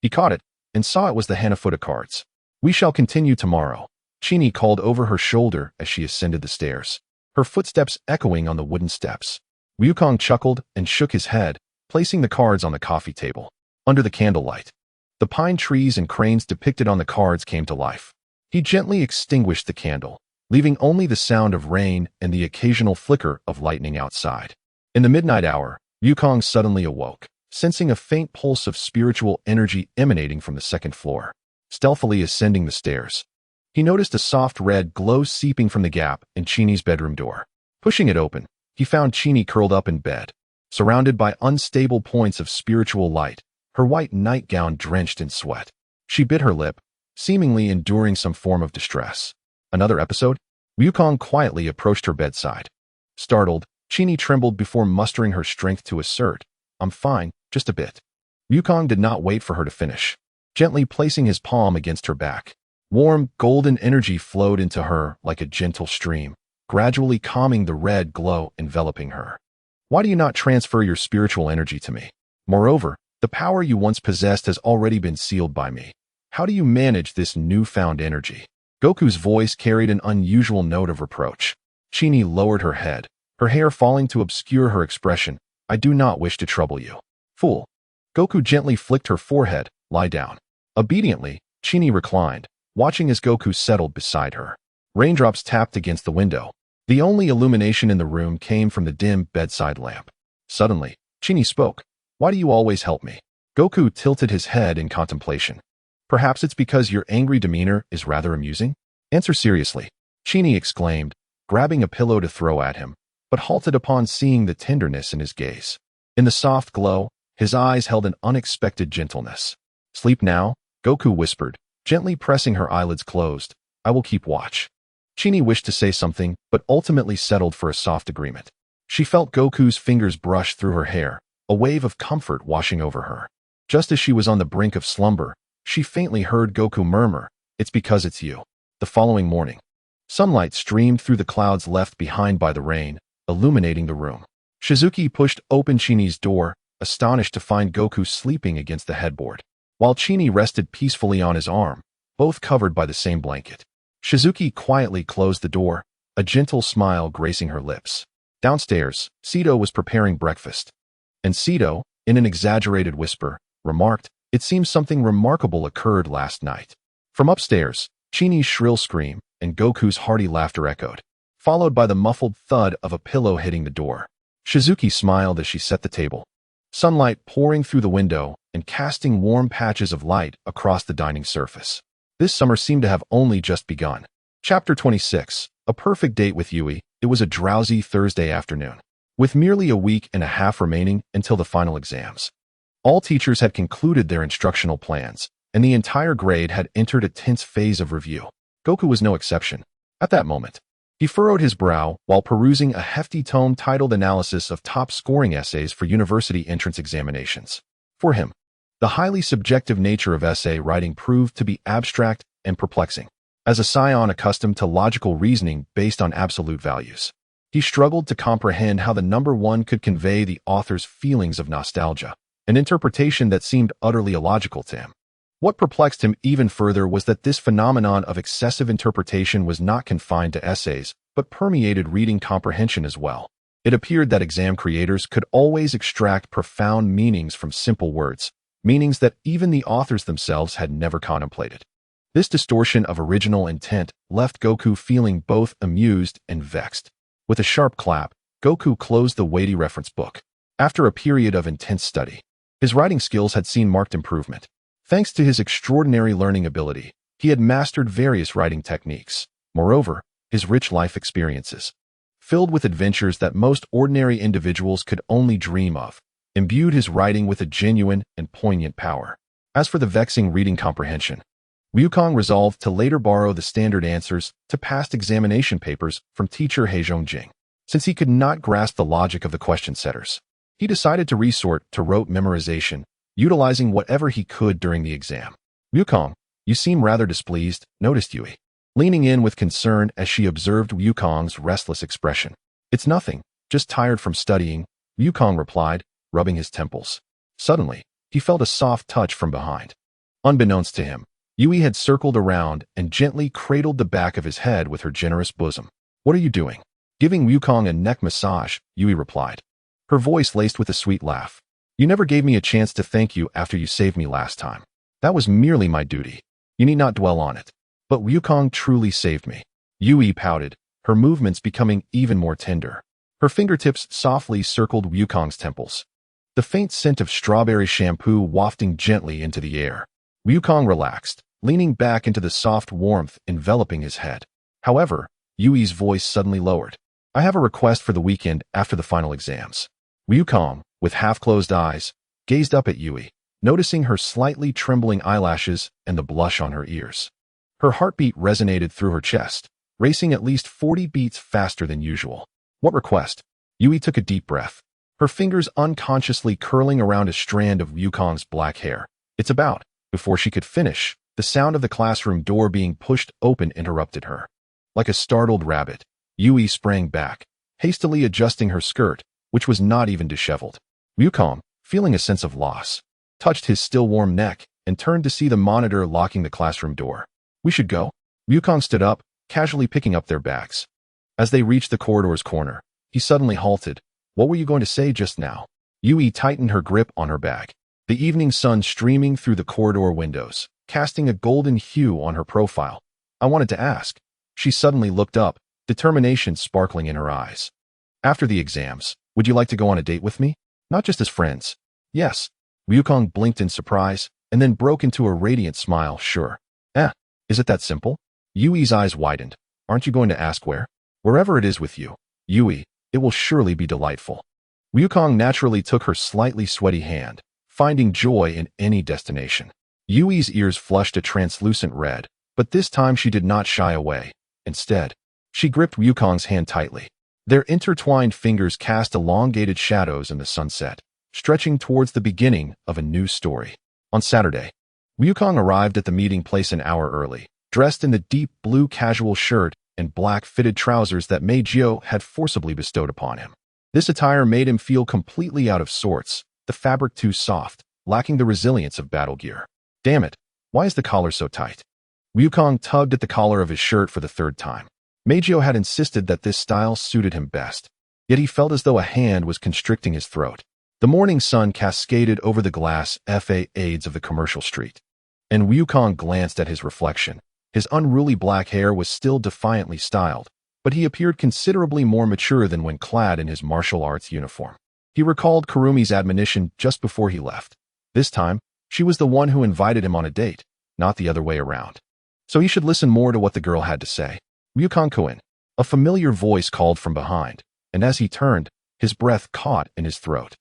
He caught it and saw it was the Hanafuda cards. We shall continue tomorrow, Chini called over her shoulder as she ascended the stairs, her footsteps echoing on the wooden steps. Wukong chuckled and shook his head, placing the cards on the coffee table. Under the candlelight, the pine trees and cranes depicted on the cards came to life. He gently extinguished the candle, leaving only the sound of rain and the occasional flicker of lightning outside. In the midnight hour, Wukong suddenly awoke, sensing a faint pulse of spiritual energy emanating from the second floor. Stealthily ascending the stairs, he noticed a soft red glow seeping from the gap in Chini's bedroom door. Pushing it open, he found Chini curled up in bed, surrounded by unstable points of spiritual light, her white nightgown drenched in sweat. She bit her lip, seemingly enduring some form of distress. Another episode? Wukong quietly approached her bedside. Startled, Chini trembled before mustering her strength to assert, "I'm fine, just a bit." Wukong did not wait for her to finish, gently placing his palm against her back. Warm, golden energy flowed into her like a gentle stream, gradually calming the red glow enveloping her. "Why do you not transfer your spiritual energy to me? Moreover, the power you once possessed has already been sealed by me. How do you manage this newfound energy?" Goku's voice carried an unusual note of reproach. Chini lowered her head, her hair falling to obscure her expression. "I do not wish to trouble you." "Fool." Goku gently flicked her forehead. "Lie down." Obediently, Chini reclined, watching as Goku settled beside her. Raindrops tapped against the window. The only illumination in the room came from the dim bedside lamp. Suddenly, Chini spoke. "Why do you always help me?" Goku tilted his head in contemplation. "Perhaps it's because your angry demeanor is rather amusing?" "Answer seriously," Chini exclaimed, grabbing a pillow to throw at him, but halted upon seeing the tenderness in his gaze. In the soft glow, his eyes held an unexpected gentleness. "Sleep now," Goku whispered, gently pressing her eyelids closed. "I will keep watch." Chini wished to say something, but ultimately settled for a soft agreement. She felt Goku's fingers brush through her hair, a wave of comfort washing over her. Just as she was on the brink of slumber, she faintly heard Goku murmur, "It's because it's you." The following morning, sunlight streamed through the clouds left behind by the rain, illuminating the room. Shizuki pushed open Chini's door, astonished to find Goku sleeping against the headboard, while Chini rested peacefully on his arm, both covered by the same blanket. Shizuki quietly closed the door, a gentle smile gracing her lips. Downstairs, Sito was preparing breakfast, and Sito, in an exaggerated whisper, remarked, "It seems something remarkable occurred last night." From upstairs, Chini's shrill scream and Goku's hearty laughter echoed, followed by the muffled thud of a pillow hitting the door. Shizuki smiled as she set the table, sunlight pouring through the window and casting warm patches of light across the dining surface. This summer seemed to have only just begun. Chapter 26, A Perfect Date with Yui. It was a drowsy Thursday afternoon, with merely a week and a half remaining until the final exams. All teachers had concluded their instructional plans, and the entire grade had entered a tense phase of review. Goku was no exception. At that moment, he furrowed his brow while perusing a hefty tome titled Analysis of Top-Scoring Essays for University Entrance Examinations. For him, the highly subjective nature of essay writing proved to be abstract and perplexing. As a scion accustomed to logical reasoning based on absolute values, he struggled to comprehend how the number one could convey the author's feelings of nostalgia, an interpretation that seemed utterly illogical to him. What perplexed him even further was that this phenomenon of excessive interpretation was not confined to essays, but permeated reading comprehension as well. It appeared that exam creators could always extract profound meanings from simple words, meanings that even the authors themselves had never contemplated. This distortion of original intent left Goku feeling both amused and vexed. With a sharp clap, Goku closed the weighty reference book. After a period of intense study, his writing skills had seen marked improvement. Thanks to his extraordinary learning ability, he had mastered various writing techniques. Moreover, his rich life experiences, filled with adventures that most ordinary individuals could only dream of, imbued his writing with a genuine and poignant power. As for the vexing reading comprehension, Wukong resolved to later borrow the standard answers to past examination papers from teacher Heizhongjing. Since he could not grasp the logic of the question setters, he decided to resort to rote memorization, utilizing whatever he could during the exam. "Wukong, you seem rather displeased," noticed Yui, leaning in with concern as she observed Wukong's restless expression. "It's nothing, just tired from studying," Wukong replied, rubbing his temples. Suddenly, he felt a soft touch from behind. Unbeknownst to him, Yui had circled around and gently cradled the back of his head with her generous bosom. What are you doing? Giving Wukong a neck massage, Yui replied, her voice laced with a sweet laugh. You never gave me a chance to thank you after you saved me last time. That was merely my duty. You need not dwell on it. But Wukong truly saved me. Yui pouted, her movements becoming even more tender. Her fingertips softly circled Wukong's temples, the faint scent of strawberry shampoo wafting gently into the air. Wukong relaxed, leaning back into the soft warmth enveloping his head. However, Yui's voice suddenly lowered. I have a request for the weekend after the final exams. Wukong, with half-closed eyes, gazed up at Yui, noticing her slightly trembling eyelashes and the blush on her ears. Her heartbeat resonated through her chest, racing at least 40 beats faster than usual. What request? Yui took a deep breath, her fingers unconsciously curling around a strand of Wukong's black hair. It's about. Before she could finish, the sound of the classroom door being pushed open interrupted her. Like a startled rabbit, Yui sprang back, hastily adjusting her skirt, which was not even disheveled. Wukong, feeling a sense of loss, touched his still warm neck and turned to see the monitor locking the classroom door. We should go. Wukong stood up, casually picking up their bags. As they reached the corridor's corner, he suddenly halted. What were you going to say just now? Yui tightened her grip on her bag. The evening sun streaming through the corridor windows, casting a golden hue on her profile. I wanted to ask. She suddenly looked up, determination sparkling in her eyes. After the exams, would you like to go on a date with me? Not just as friends. Yes. Wukong blinked in surprise, and then broke into a radiant smile. Sure. Is it that simple? Yui's eyes widened. Aren't you going to ask where? Wherever it is with you, Yui, it will surely be delightful. Wukong naturally took her slightly sweaty hand, finding joy in any destination. Yui's ears flushed a translucent red, but this time she did not shy away. Instead, she gripped Wukong's hand tightly. Their intertwined fingers cast elongated shadows in the sunset, stretching towards the beginning of a new story. On Saturday, Wukong arrived at the meeting place an hour early, dressed in the deep blue casual shirt and black fitted trousers that Meijio had forcibly bestowed upon him. This attire made him feel completely out of sorts, the fabric too soft, lacking the resilience of battle gear. Damn it, why is the collar so tight? Wukong tugged at the collar of his shirt for the third time. Meijio had insisted that this style suited him best, yet he felt as though a hand was constricting his throat. The morning sun cascaded over the glass facades of the commercial street, and Wukong glanced at his reflection. His unruly black hair was still defiantly styled, but he appeared considerably more mature than when clad in his martial arts uniform. He recalled Kurumi's admonition just before he left. This time, she was the one who invited him on a date, not the other way around. So he should listen more to what the girl had to say. Wukong-kun. A familiar voice called from behind, and as he turned, his breath caught in his throat.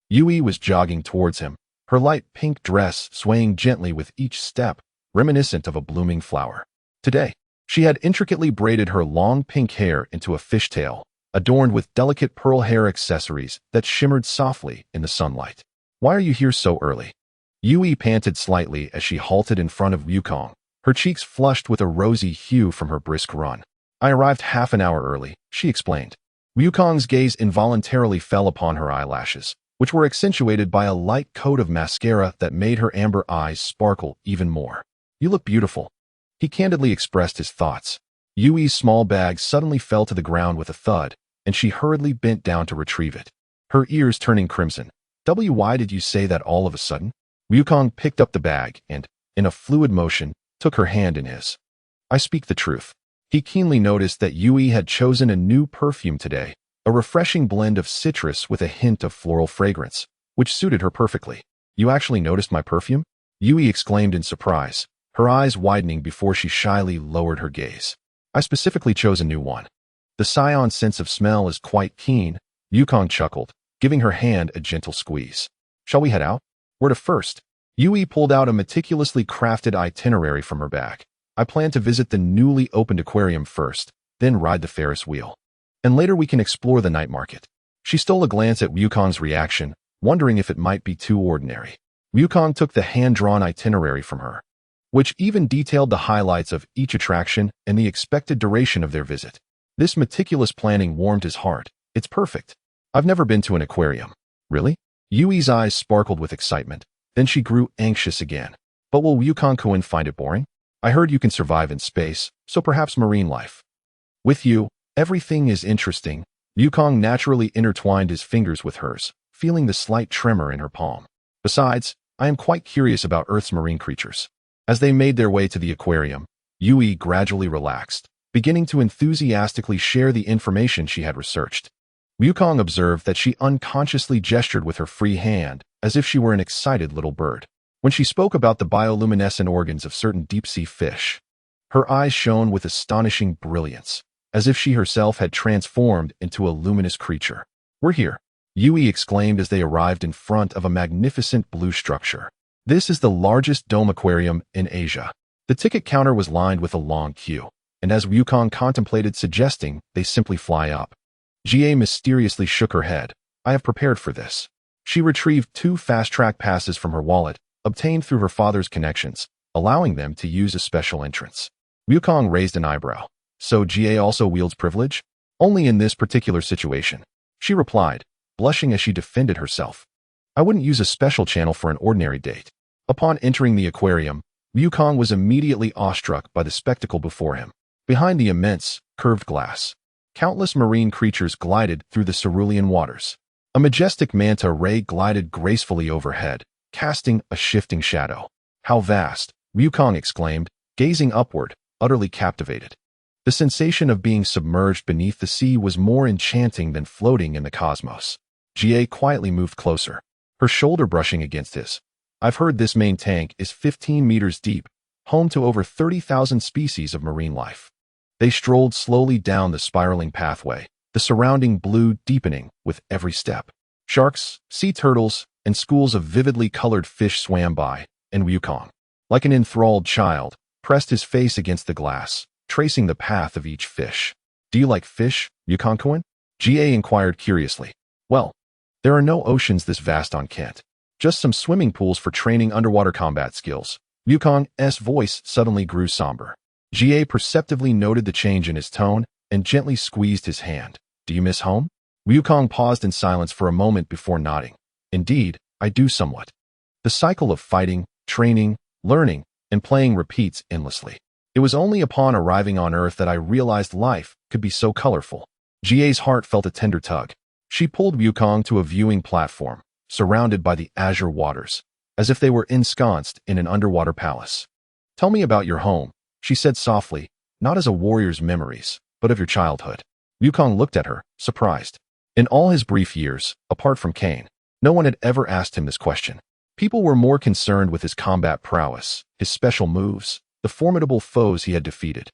Yui was jogging towards him, her light pink dress swaying gently with each step, reminiscent of a blooming flower. Today, she had intricately braided her long pink hair into a fishtail, adorned with delicate pearl hair accessories that shimmered softly in the sunlight. Why are you here so early? Yui panted slightly as she halted in front of Wukong, her cheeks flushed with a rosy hue from her brisk run. I arrived half an hour early, she explained. Wukong's gaze involuntarily fell upon her eyelashes, which were accentuated by a light coat of mascara that made her amber eyes sparkle even more. You look beautiful. He candidly expressed his thoughts. Yui's small bag suddenly fell to the ground with a thud, and she hurriedly bent down to retrieve it, her ears turning crimson. Why did you say that all of a sudden? Wukong picked up the bag and, in a fluid motion, took her hand in his. I speak the truth. He keenly noticed that Yui had chosen a new perfume today, a refreshing blend of citrus with a hint of floral fragrance, which suited her perfectly. You actually noticed my perfume? Yui exclaimed in surprise, her eyes widening before she shyly lowered her gaze. I specifically chose a new one. The Saiyan sense of smell is quite keen, Wukong chuckled, giving her hand a gentle squeeze. Shall we head out? Where to first? Yui pulled out a meticulously crafted itinerary from her bag. I plan to visit the newly opened aquarium first, then ride the Ferris wheel. And later we can explore the night market. She stole a glance at Wukong's reaction, wondering if it might be too ordinary. Wukong took the hand-drawn itinerary from her, which even detailed the highlights of each attraction and the expected duration of their visit. This meticulous planning warmed his heart. It's perfect. I've never been to an aquarium. Really? Yui's eyes sparkled with excitement. Then she grew anxious again. But will Yukon-kun find it boring? I heard you can survive in space, so perhaps marine life. With you, everything is interesting. Yukong naturally intertwined his fingers with hers, feeling the slight tremor in her palm. Besides, I am quite curious about Earth's marine creatures. As they made their way to the aquarium, Yui gradually relaxed, beginning to enthusiastically share the information she had researched. Yukong observed that she unconsciously gestured with her free hand, as if she were an excited little bird. When she spoke about the bioluminescent organs of certain deep-sea fish, her eyes shone with astonishing brilliance, as if she herself had transformed into a luminous creature. "We're here," Yui exclaimed as they arrived in front of a magnificent blue structure. This is the largest dome aquarium in Asia. The ticket counter was lined with a long queue, and as Yukong contemplated suggesting they simply fly up, Jie mysteriously shook her head. "I have prepared for this." She retrieved 2 fast-track passes from her wallet, obtained through her father's connections, allowing them to use a special entrance. Yukong raised an eyebrow. "So Jie also wields privilege?" "Only in this particular situation," she replied, blushing as she defended herself. "I wouldn't use a special channel for an ordinary date." Upon entering the aquarium, Yukong was immediately awestruck by the spectacle before him. Behind the immense, curved glass, countless marine creatures glided through the cerulean waters. A majestic manta ray glided gracefully overhead, casting a shifting shadow. "How vast!" Yukong exclaimed, gazing upward, utterly captivated. The sensation of being submerged beneath the sea was more enchanting than floating in the cosmos. Jie quietly moved closer, her shoulder brushing against his. "I've heard this main tank is 15 meters deep, home to over 30,000 species of marine life." They strolled slowly down the spiraling pathway, the surrounding blue deepening with every step. Sharks, sea turtles, and schools of vividly colored fish swam by, and Yukong, like an enthralled child, pressed his face against the glass, tracing the path of each fish. "Do you like fish, Yukong-kun?" Jie inquired curiously. "Well, there are no oceans this vast on Kent. Just some swimming pools for training underwater combat skills." Yukong's voice suddenly grew somber. Jie perceptively noted the change in his tone and gently squeezed his hand. "Do you miss home?" Yukong paused in silence for a moment before nodding. "Indeed, I do somewhat. The cycle of fighting, training, learning, and playing repeats endlessly. It was only upon arriving on Earth that I realized life could be so colorful." Jie's heart felt a tender tug. She pulled Yukong to a viewing platform, surrounded by the azure waters, as if they were ensconced in an underwater palace. "Tell me about your home," she said softly, "not as a warrior's memories, but of your childhood." Yukong looked at her, surprised. In all his brief years, apart from Kane, no one had ever asked him this question. People were more concerned with his combat prowess, his special moves, the formidable foes he had defeated,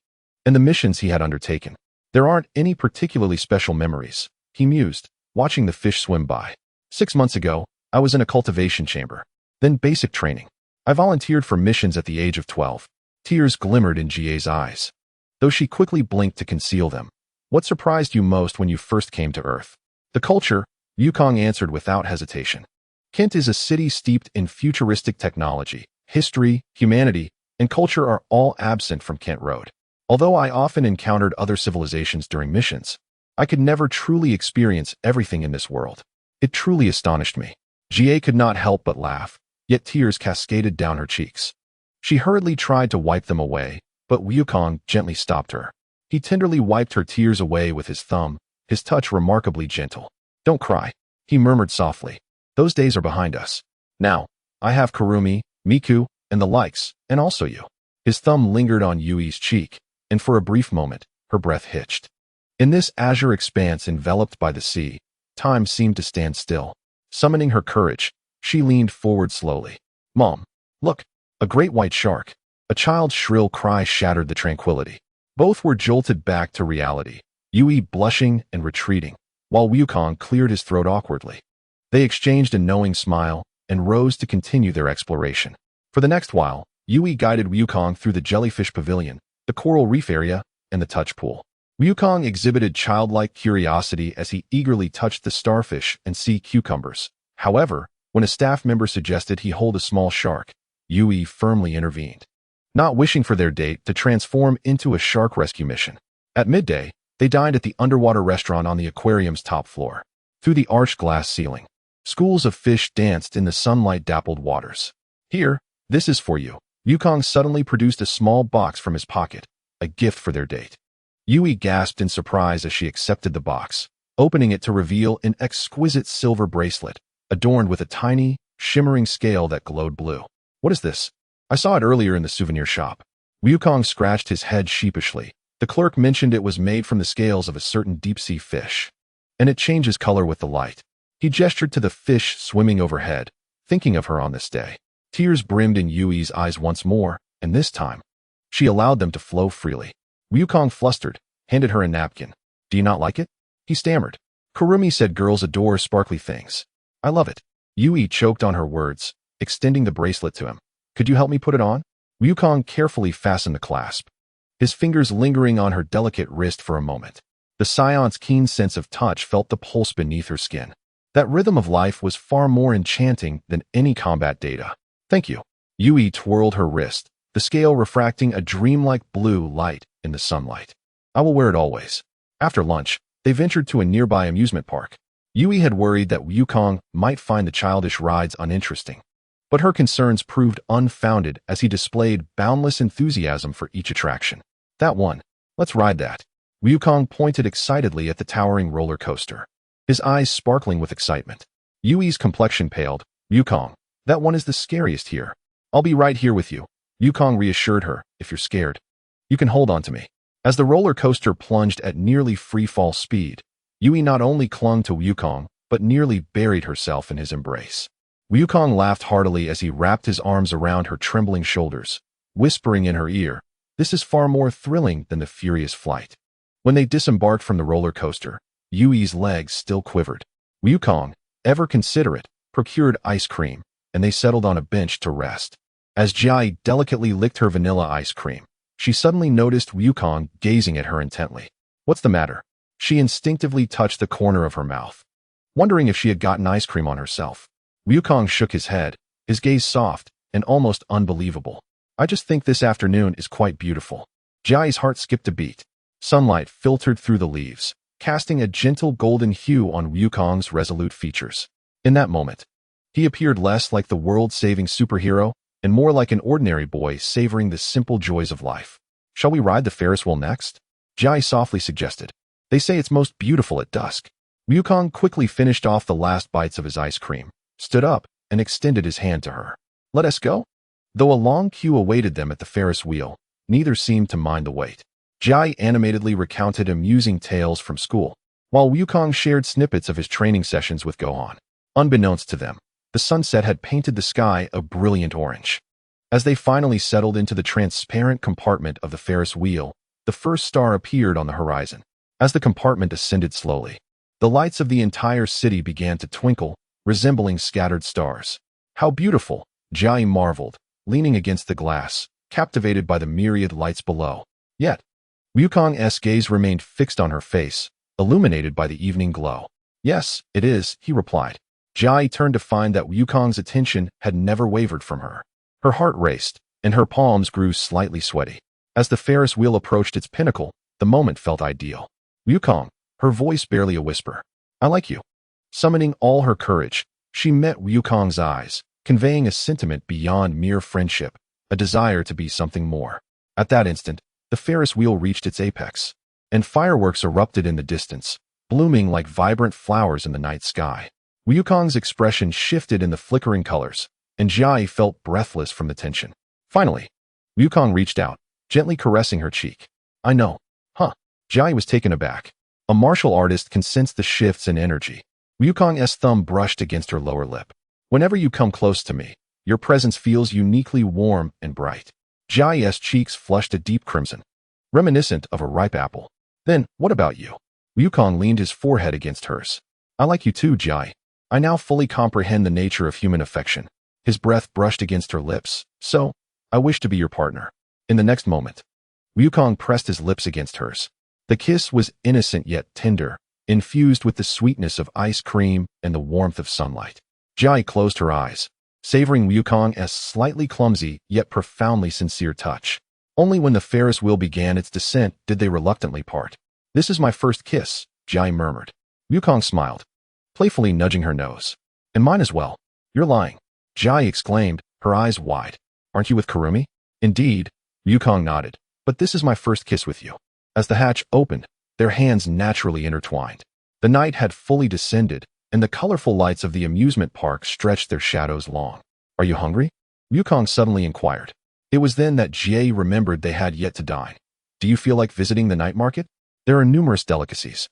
and the missions he had undertaken. "There aren't any particularly special memories," he mused, watching the fish swim by. 6 months ago, I was in a cultivation chamber. Then basic training. I volunteered for missions at the age of 12. Tears glimmered in Jie's eyes, though she quickly blinked to conceal them. "What surprised you most when you first came to Earth?" "The culture," Yukong answered without hesitation. "Kent is a city steeped in futuristic technology. History, humanity, and culture are all absent from Kent Road. Although I often encountered other civilizations during missions, I could never truly experience everything in this world. It truly astonished me." Jie could not help but laugh, yet tears cascaded down her cheeks. She hurriedly tried to wipe them away, but Yukong gently stopped her. He tenderly wiped her tears away with his thumb, his touch remarkably gentle. "Don't cry," he murmured softly. "Those days are behind us. Now, I have Kurumi, Miku, and the likes, and also you." His thumb lingered on Yui's cheek, and for a brief moment, her breath hitched. In this azure expanse enveloped by the sea, time seemed to stand still. Summoning her courage, she leaned forward slowly. "Mom, look, a great white shark." A child's shrill cry shattered the tranquility. Both were jolted back to reality, Yui blushing and retreating, while Yukong cleared his throat awkwardly. They exchanged a knowing smile and rose to continue their exploration. For the next while, Yui guided Yukong through the jellyfish pavilion, the coral reef area, and the touch pool. Yukong exhibited childlike curiosity as he eagerly touched the starfish and sea cucumbers. However, when a staff member suggested he hold a small shark, Yui firmly intervened, not wishing for their date to transform into a shark rescue mission. At midday, they dined at the underwater restaurant on the aquarium's top floor. Through the arched glass ceiling, schools of fish danced in the sunlight-dappled waters. "Here, this is for you," Yukong suddenly produced a small box from his pocket, a gift for their date. Yui gasped in surprise as she accepted the box, opening it to reveal an exquisite silver bracelet, adorned with a tiny, shimmering scale that glowed blue. What is this? I saw it earlier in the souvenir shop. Yukong scratched his head sheepishly. The clerk mentioned it was made from the scales of a certain deep-sea fish, and it changes color with the light. He gestured to the fish swimming overhead, thinking of her on this day. Tears brimmed in Yui's eyes once more, and this time, she allowed them to flow freely. Yukong flustered, handed her a napkin. Do you not like it? He stammered. Kurumi said girls adore sparkly things. I love it. Yui choked on her words, extending the bracelet to him. Could you help me put it on? Yukong carefully fastened the clasp, his fingers lingering on her delicate wrist for a moment. The Scion's keen sense of touch felt the pulse beneath her skin. That rhythm of life was far more enchanting than any combat data. Thank you. Yui twirled her wrist, the scale refracting a dreamlike blue light in the sunlight. I will wear it always. After lunch, they ventured to a nearby amusement park. Yui had worried that Yukong might find the childish rides uninteresting, but her concerns proved unfounded as he displayed boundless enthusiasm for each attraction. That one. Let's ride that. Yukong pointed excitedly at the towering roller coaster, his eyes sparkling with excitement. Yui's complexion paled. Yukong, that one is the scariest here. I'll be right here with you. Yukong reassured her. If you're scared, you can hold on to me. As the roller coaster plunged at nearly free-fall speed, Yui not only clung to Yukong, but nearly buried herself in his embrace. Yukong laughed heartily as he wrapped his arms around her trembling shoulders, whispering in her ear, "This is far more thrilling than the furious flight." When they disembarked from the roller coaster, Yui's legs still quivered. Yukong, ever considerate, procured ice cream, and they settled on a bench to rest. As Jai delicately licked her vanilla ice cream, she suddenly noticed Yukong gazing at her intently. What's the matter? She instinctively touched the corner of her mouth, wondering if she had gotten ice cream on herself. Yukong shook his head, his gaze soft and almost unbelievable. I just think this afternoon is quite beautiful. Jai's heart skipped a beat. Sunlight filtered through the leaves, casting a gentle golden hue on Yukong's resolute features. In that moment, he appeared less like the world-saving superhero and more like an ordinary boy savoring the simple joys of life. Shall we ride the Ferris wheel next? Jai softly suggested. They say it's most beautiful at dusk. Yukong quickly finished off the last bites of his ice cream, stood up, and extended his hand to her. Let us go? Though a long queue awaited them at the Ferris wheel, neither seemed to mind the wait. Jai animatedly recounted amusing tales from school, while Yukong shared snippets of his training sessions with Gohan. Unbeknownst to them, the sunset had painted the sky a brilliant orange. As they finally settled into the transparent compartment of the Ferris wheel, the first star appeared on the horizon. As the compartment ascended slowly, the lights of the entire city began to twinkle, resembling scattered stars. How beautiful, Jai marveled, leaning against the glass, captivated by the myriad lights below. Yet, Yukong's gaze remained fixed on her face, illuminated by the evening glow. Yes, it is, he replied. Jai turned to find that Yukong's attention had never wavered from her. Her heart raced, and her palms grew slightly sweaty. As the Ferris wheel approached its pinnacle, the moment felt ideal. Yukong, her voice barely a whisper. I like you. Summoning all her courage, she met Yukong's eyes, conveying a sentiment beyond mere friendship, a desire to be something more. At that instant, the Ferris wheel reached its apex, and fireworks erupted in the distance, blooming like vibrant flowers in the night sky. Yukong's expression shifted in the flickering colors, and Jai felt breathless from the tension. Finally, Yukong reached out, gently caressing her cheek. I know. Huh. Jai was taken aback. A martial artist can sense the shifts in energy. Yukong's thumb brushed against her lower lip. Whenever you come close to me, your presence feels uniquely warm and bright. Jai's cheeks flushed a deep crimson, reminiscent of a ripe apple. Then, what about you? Yukong leaned his forehead against hers. I like you too, Jai. I now fully comprehend the nature of human affection. His breath brushed against her lips. So, I wish to be your partner. In the next moment, Yukong pressed his lips against hers. The kiss was innocent yet tender, infused with the sweetness of ice cream and the warmth of sunlight. Jai closed her eyes, savoring Yukong's slightly clumsy yet profoundly sincere touch. Only when the Ferris wheel began its descent did they reluctantly part. This is my first kiss, Jai murmured. Yukong smiled, playfully nudging her nose. And mine as well. You're lying, Jai exclaimed, her eyes wide. Aren't you with Kurumi? Indeed, Yukong nodded. But this is my first kiss with you. As the hatch opened, their hands naturally intertwined. The night had fully descended, and the colorful lights of the amusement park stretched their shadows long. Are you hungry? Yukong suddenly inquired. It was then that Jie remembered they had yet to dine. Do you feel like visiting the night market? There are numerous delicacies.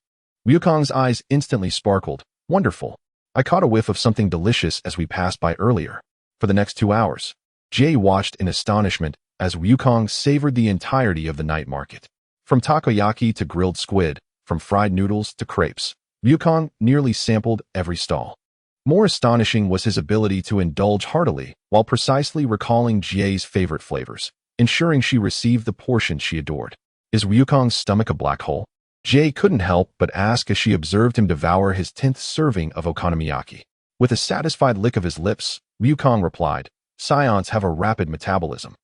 Yukong's eyes instantly sparkled. Wonderful. I caught a whiff of something delicious as we passed by earlier. For the next 2 hours, Jie watched in astonishment as Yukong savored the entirety of the night market. From takoyaki to grilled squid, from fried noodles to crepes, Yukong nearly sampled every stall. More astonishing was his ability to indulge heartily while precisely recalling Jie's favorite flavors, ensuring she received the portion she adored. Is Yukong's stomach a black hole? Jie couldn't help but ask as she observed him devour his 10th serving of okonomiyaki. With a satisfied lick of his lips, Yukong replied, Saiyans have a rapid metabolism.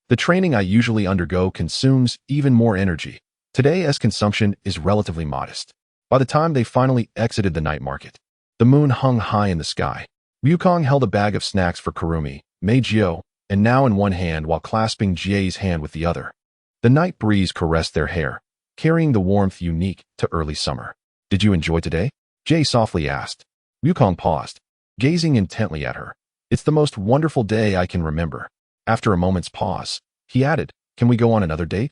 The training I usually undergo consumes even more energy. Today, as consumption is relatively modest. By the time they finally exited the night market, the moon hung high in the sky. Yukong held a bag of snacks for Kurumi, Meijio, and now in one hand while clasping Jie's hand with the other. The night breeze caressed their hair, carrying the warmth unique to early summer. Did you enjoy today? Jie softly asked. Yukong paused, gazing intently at her. It's the most wonderful day I can remember. After a moment's pause, he added, Can we go on another date?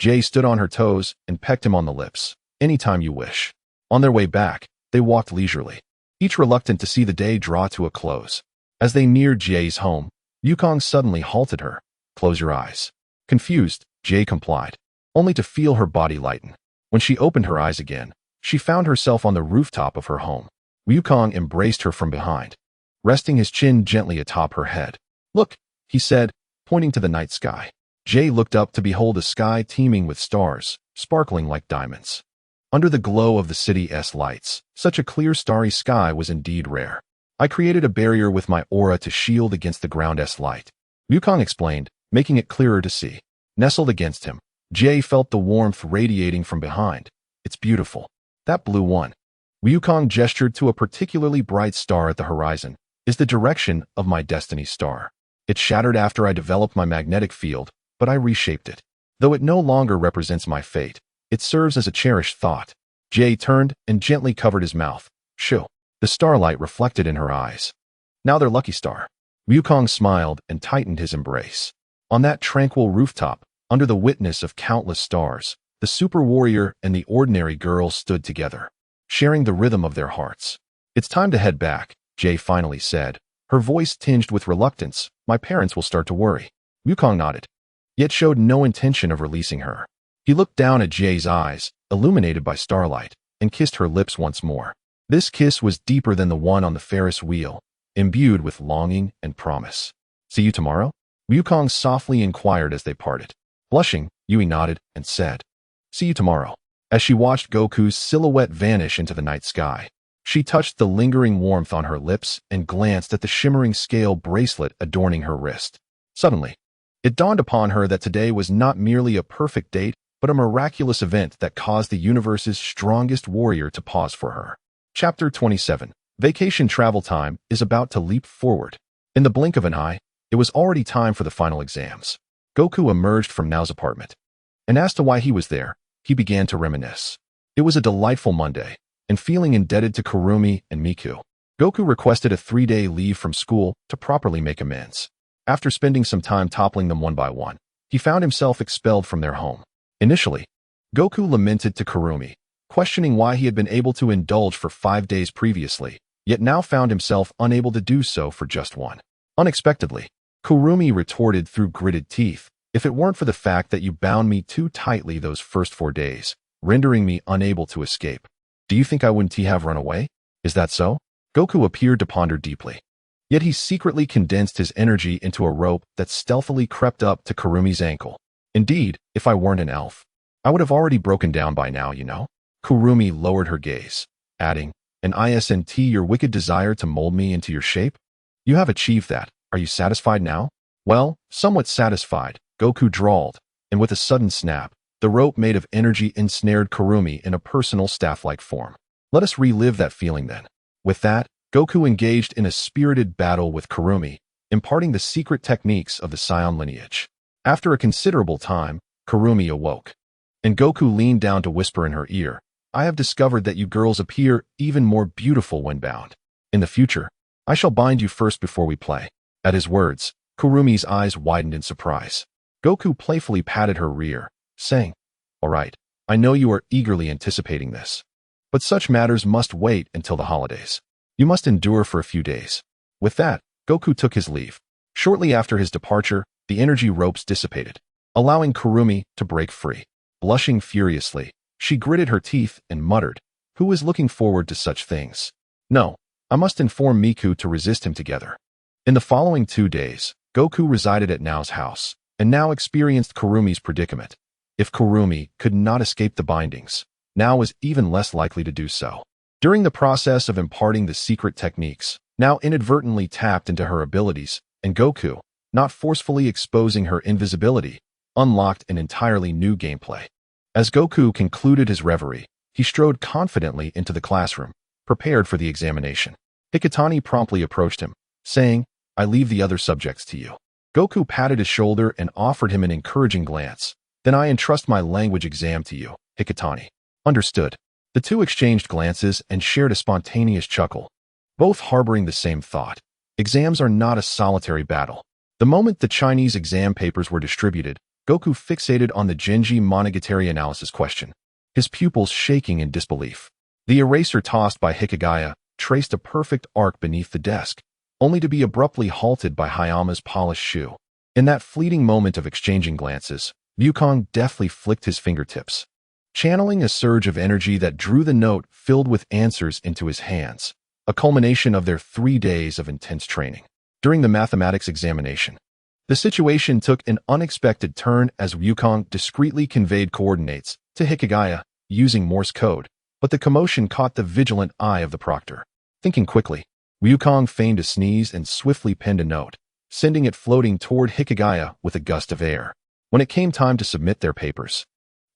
Jie stood on her toes and pecked him on the lips. Anytime you wish. On their way back, they walked leisurely, each reluctant to see the day draw to a close. As they neared Jie's home, Yukong suddenly halted her. Close your eyes. Confused, Jie complied, only to feel her body lighten. When she opened her eyes again, she found herself on the rooftop of her home. Yukong embraced her from behind, resting his chin gently atop her head. Look, he said, pointing to the night sky. Jie looked up to behold a sky teeming with stars, sparkling like diamonds. Under the glow of the city's lights, such a clear starry sky was indeed rare. I created a barrier with my aura to shield against the ground's light. Yukong explained, making it clearer to see. Nestled against him, Jie felt the warmth radiating from behind. It's beautiful. That blue one. Yukong gestured to a particularly bright star at the horizon. Is the direction of my destiny star. It shattered after I developed my magnetic field, but I reshaped it. Though it no longer represents my fate, it serves as a cherished thought. Jie turned and gently covered his mouth. Shoo. The starlight reflected in her eyes. Now they're lucky star. Yukong smiled and tightened his embrace. On that tranquil rooftop, under the witness of countless stars, the super warrior and the ordinary girl stood together, sharing the rhythm of their hearts. It's time to head back, Jie finally said, her voice tinged with reluctance. My parents will start to worry. Yukong nodded, yet showed no intention of releasing her. He looked down at Jie's eyes, illuminated by starlight, and kissed her lips once more. This kiss was deeper than the one on the Ferris wheel, imbued with longing and promise. See you tomorrow? Yukong softly inquired as they parted. Blushing, Yui nodded and said, See you tomorrow. As she watched Goku's silhouette vanish into the night sky, she touched the lingering warmth on her lips and glanced at the shimmering scale bracelet adorning her wrist. Suddenly, it dawned upon her that today was not merely a perfect date, but a miraculous event that caused the universe's strongest warrior to pause for her. Chapter 27. Vacation travel time is about to leap forward. In the blink of an eye, it was already time for the final exams. Goku emerged from Nao's apartment, and as to why he was there, he began to reminisce. It was a delightful Monday, and feeling indebted to Kurumi and Miku, Goku requested a 3-day leave from school to properly make amends. After spending some time toppling them one by one, he found himself expelled from their home. Initially, Goku lamented to Kurumi, questioning why he had been able to indulge for 5 days previously, yet now found himself unable to do so for just one. Unexpectedly, Kurumi retorted through gritted teeth, If it weren't for the fact that you bound me too tightly those first 4 days, rendering me unable to escape, do you think I wouldn't have run away? Is that so? Goku appeared to ponder deeply. Yet he secretly condensed his energy into a rope that stealthily crept up to Kurumi's ankle. Indeed, if I weren't an elf, I would have already broken down by now, you know? Kurumi lowered her gaze, adding, "And isn't your wicked desire to mold me into your shape? You have achieved that. Are you satisfied now?" "Well, somewhat satisfied," Goku drawled, and with a sudden snap, the rope made of energy ensnared Kurumi in a personal staff-like form. Let us relive that feeling then. With that, Goku engaged in a spirited battle with Kurumi, imparting the secret techniques of the Saiyan lineage. After a considerable time, Kurumi awoke, and Goku leaned down to whisper in her ear, I have discovered that you girls appear even more beautiful when bound. In the future, I shall bind you first before we play. At his words, Kurumi's eyes widened in surprise. Goku playfully patted her rear, saying, All right, I know you are eagerly anticipating this. But such matters must wait until the holidays. You must endure for a few days. With that, Goku took his leave. Shortly after his departure, the energy ropes dissipated, allowing Kurumi to break free. Blushing furiously, she gritted her teeth and muttered, Who is looking forward to such things? No, I must inform Miku to resist him together. In the following 2 days, Goku resided at Nao's house, and now experienced Kurumi's predicament. If Kurumi could not escape the bindings, Nao was even less likely to do so. During the process of imparting the secret techniques, Nao inadvertently tapped into her abilities, and Goku, not forcefully exposing her invisibility, unlocked an entirely new gameplay. As Goku concluded his reverie, he strode confidently into the classroom, prepared for the examination. Hikitani promptly approached him, saying, I leave the other subjects to you. Goku patted his shoulder and offered him an encouraging glance. Then I entrust my language exam to you, Hikitani. Understood. The two exchanged glances and shared a spontaneous chuckle, both harboring the same thought. Exams are not a solitary battle. The moment the Chinese exam papers were distributed, Goku fixated on the Genji Monogatari analysis question, his pupils shaking in disbelief. The eraser tossed by Hikigaya traced a perfect arc beneath the desk, only to be abruptly halted by Hayama's polished shoe. In that fleeting moment of exchanging glances, Wukong deftly flicked his fingertips, channeling a surge of energy that drew the note filled with answers into his hands, a culmination of their 3 days of intense training. During the mathematics examination, the situation took an unexpected turn as Wukong discreetly conveyed coordinates to Hikigaya using Morse code, but the commotion caught the vigilant eye of the proctor. Thinking quickly, Wukong feigned a sneeze and swiftly penned a note, sending it floating toward Hikigaya with a gust of air. When it came time to submit their papers,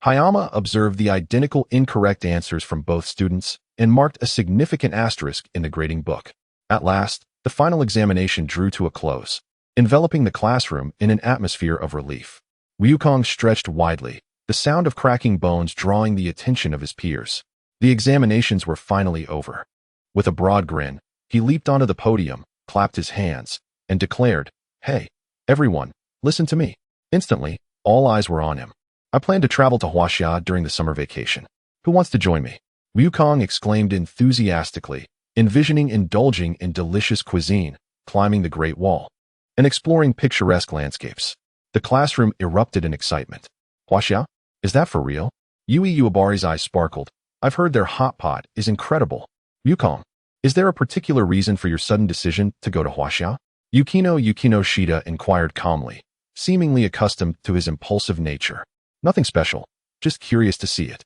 Hayama observed the identical incorrect answers from both students and marked a significant asterisk in the grading book. At last, the final examination drew to a close, enveloping the classroom in an atmosphere of relief. Wukong stretched widely, the sound of cracking bones drawing the attention of his peers. The examinations were finally over. With a broad grin, he leaped onto the podium, clapped his hands, and declared, Hey, everyone, listen to me. Instantly, all eyes were on him. I plan to travel to Huaxia during the summer vacation. Who wants to join me? Wukong exclaimed enthusiastically, envisioning indulging in delicious cuisine, climbing the Great Wall, and exploring picturesque landscapes. The classroom erupted in excitement. Huaxia? Is that for real? Yui Uebari's eyes sparkled. I've heard their hot pot is incredible. Wukong, is there a particular reason for your sudden decision to go to Huaxia? Yukino Shida inquired calmly, seemingly accustomed to his impulsive nature. Nothing special, just curious to see it.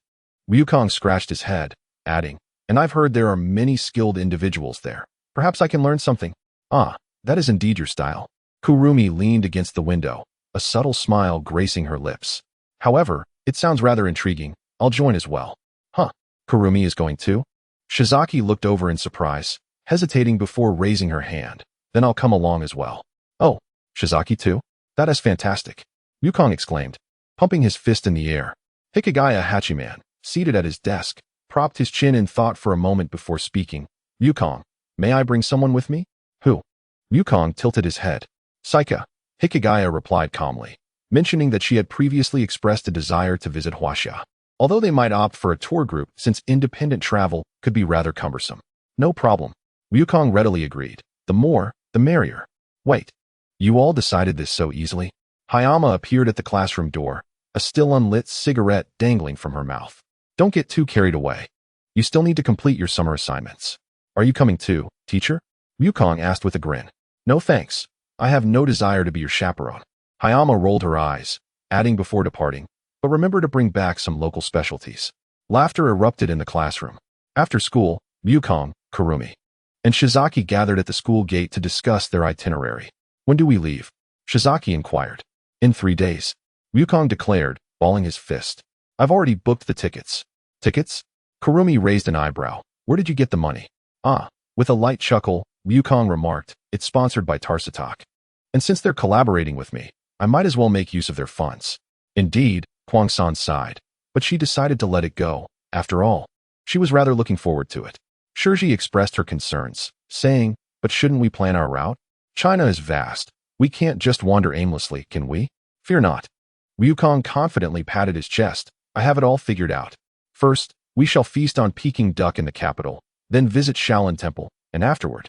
Wukong scratched his head, adding, And I've heard there are many skilled individuals there. Perhaps I can learn something. Ah, that is indeed your style. Kurumi leaned against the window, a subtle smile gracing her lips. However, it sounds rather intriguing. I'll join as well. Huh, Kurumi is going too? Shizaki looked over in surprise, hesitating before raising her hand. Then I'll come along as well. Oh, Shizaki too? That is fantastic. Wukong exclaimed, pumping his fist in the air. Hikigaya Hachiman, seated at his desk, propped his chin in thought for a moment before speaking. Wukong, may I bring someone with me? Who? Wukong tilted his head. Saika, Hikigaya replied calmly, mentioning that she had previously expressed a desire to visit Huaxia, although they might opt for a tour group since independent travel could be rather cumbersome. No problem. Wukong readily agreed. The more, the merrier. Wait. You all decided this so easily? Hayama appeared at the classroom door, a still unlit cigarette dangling from her mouth. Don't get too carried away. You still need to complete your summer assignments. Are you coming too, teacher? Wukong asked with a grin. No thanks. I have no desire to be your chaperone. Hayama rolled her eyes, adding before departing, but remember to bring back some local specialties. Laughter erupted in the classroom. After school, Wukong, Kurumi, and Shizaki gathered at the school gate to discuss their itinerary. When do we leave? Shizaki inquired. In 3 days. Wukong declared, balling his fist. I've already booked the tickets. Tickets? Kurumi raised an eyebrow. Where did you get the money? Ah, with a light chuckle, Wukong remarked, it's sponsored by Tarsatok. And since they're collaborating with me, I might as well make use of their funds. Indeed, Huang-san sighed, but she decided to let it go. After all, she was rather looking forward to it. Shiori expressed her concerns, saying, but shouldn't we plan our route? China is vast. We can't just wander aimlessly, can we? Fear not. Wukong confidently patted his chest. I have it all figured out. First, we shall feast on Peking duck in the capital, then visit Shaolin Temple, and afterward,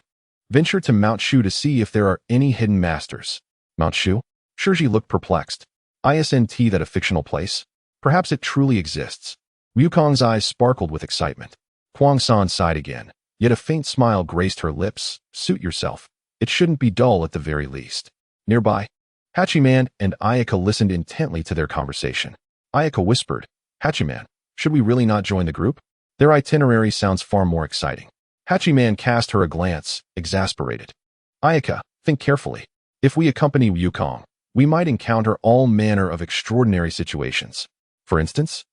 venture to Mount Shu to see if there are any hidden masters. Mount Shu? Shiori looked perplexed. Isn't that a fictional place? Perhaps it truly exists. Wukong's eyes sparkled with excitement. Huang-san sighed again, yet a faint smile graced her lips. Suit yourself. It shouldn't be dull at the very least. Nearby, Hachiman and Ayaka listened intently to their conversation. Ayaka whispered, Hachiman, should we really not join the group? Their itinerary sounds far more exciting. Hachiman cast her a glance, exasperated. Ayaka, think carefully. If we accompany Wukong, we might encounter all manner of extraordinary situations. For instance,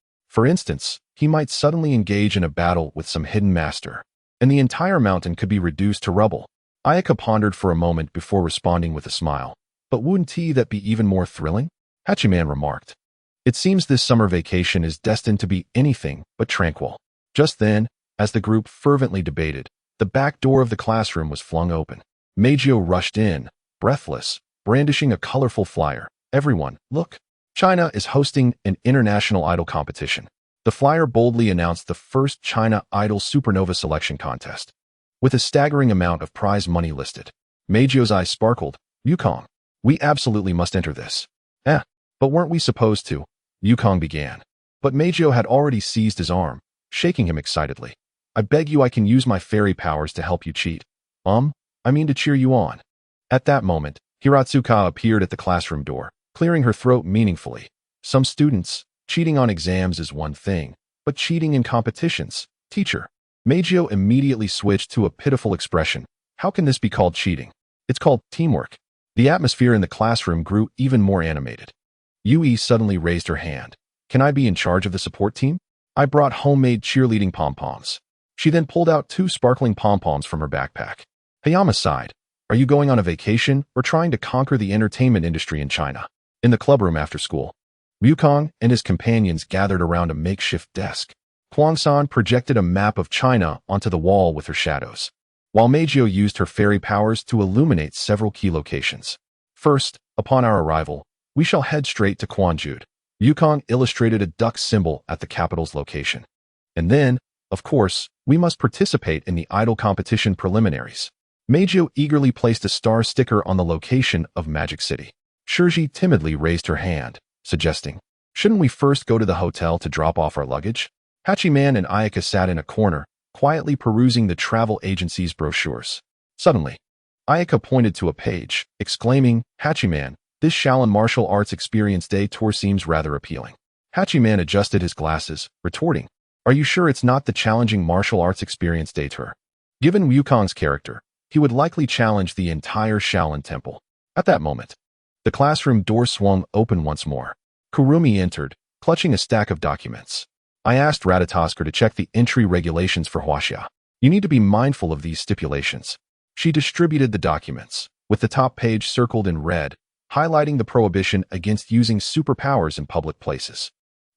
he might suddenly engage in a battle with some hidden master, and the entire mountain could be reduced to rubble. Ayaka pondered for a moment before responding with a smile. But wouldn't that be even more thrilling? Hachiman remarked. It seems this summer vacation is destined to be anything but tranquil. Just then, as the group fervently debated, the back door of the classroom was flung open. Meijio rushed in, breathless, brandishing a colorful flyer. Everyone, look! China is hosting an international idol competition. The flyer boldly announced the first China Idol Supernova Selection Contest, with a staggering amount of prize money listed. Meijio's eyes sparkled. Wukong, we absolutely must enter this. But weren't we supposed to? Wukong began. But Meijio had already seized his arm, shaking him excitedly. I beg you, I can use my fairy powers to help you cheat. I mean to cheer you on. At that moment, Hiratsuka appeared at the classroom door, clearing her throat meaningfully. Some students, cheating on exams is one thing, but cheating in competitions, teacher. Meijio immediately switched to a pitiful expression. How can this be called cheating? It's called teamwork. The atmosphere in the classroom grew even more animated. Yui suddenly raised her hand. Can I be in charge of the support team? I brought homemade cheerleading pom-poms. She then pulled out 2 sparkling pom-poms from her backpack. Hayama sighed. Are you going on a vacation or trying to conquer the entertainment industry in China? In the clubroom after school, Wukong and his companions gathered around a makeshift desk. Huang-san projected a map of China onto the wall with her shadows, while Meijio used her fairy powers to illuminate several key locations. First, upon our arrival, we shall head straight to Quanjude. Wukong illustrated a duck symbol at the capital's location. And then, of course, we must participate in the idol competition preliminaries. Meijio eagerly placed a star sticker on the location of Magic City. Shiori timidly raised her hand, suggesting, shouldn't we first go to the hotel to drop off our luggage? Hachiman and Ayaka sat in a corner, quietly perusing the travel agency's brochures. Suddenly, Ayaka pointed to a page, exclaiming, Hachiman, this Shaolin Martial Arts Experience Day tour seems rather appealing. Hachiman adjusted his glasses, retorting, are you sure it's not the challenging Martial Arts Experience Day tour? Given Wukong's character, he would likely challenge the entire Shaolin Temple. At that moment, the classroom door swung open once more. Kurumi entered, clutching a stack of documents. I asked Ratatosker to check the entry regulations for Huaxia. You need to be mindful of these stipulations. She distributed the documents, with the top page circled in red, highlighting the prohibition against using superpowers in public places.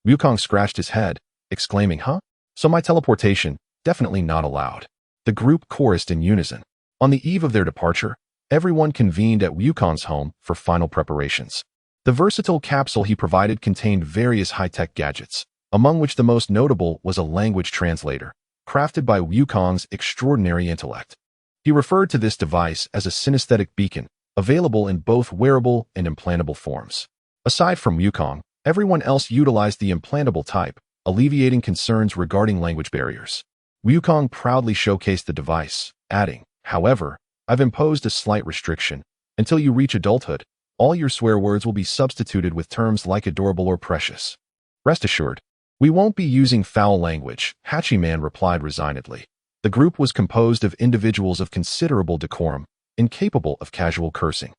Wukong scratched his head, exclaiming, huh? So my teleportation, definitely not allowed. The group chorused in unison. On the eve of their departure, everyone convened at Wukong's home for final preparations. The versatile capsule he provided contained various high-tech gadgets, among which the most notable was a language translator, crafted by Wukong's extraordinary intellect. He referred to this device as a synesthetic beacon, available in both wearable and implantable forms. Aside from Wukong, everyone else utilized the implantable type, alleviating concerns regarding language barriers. Wukong proudly showcased the device, adding, however, I've imposed a slight restriction. Until you reach adulthood, all your swear words will be substituted with terms like adorable or precious. Rest assured, we won't be using foul language, Hachiman replied resignedly. The group was composed of individuals of considerable decorum, incapable of casual cursing.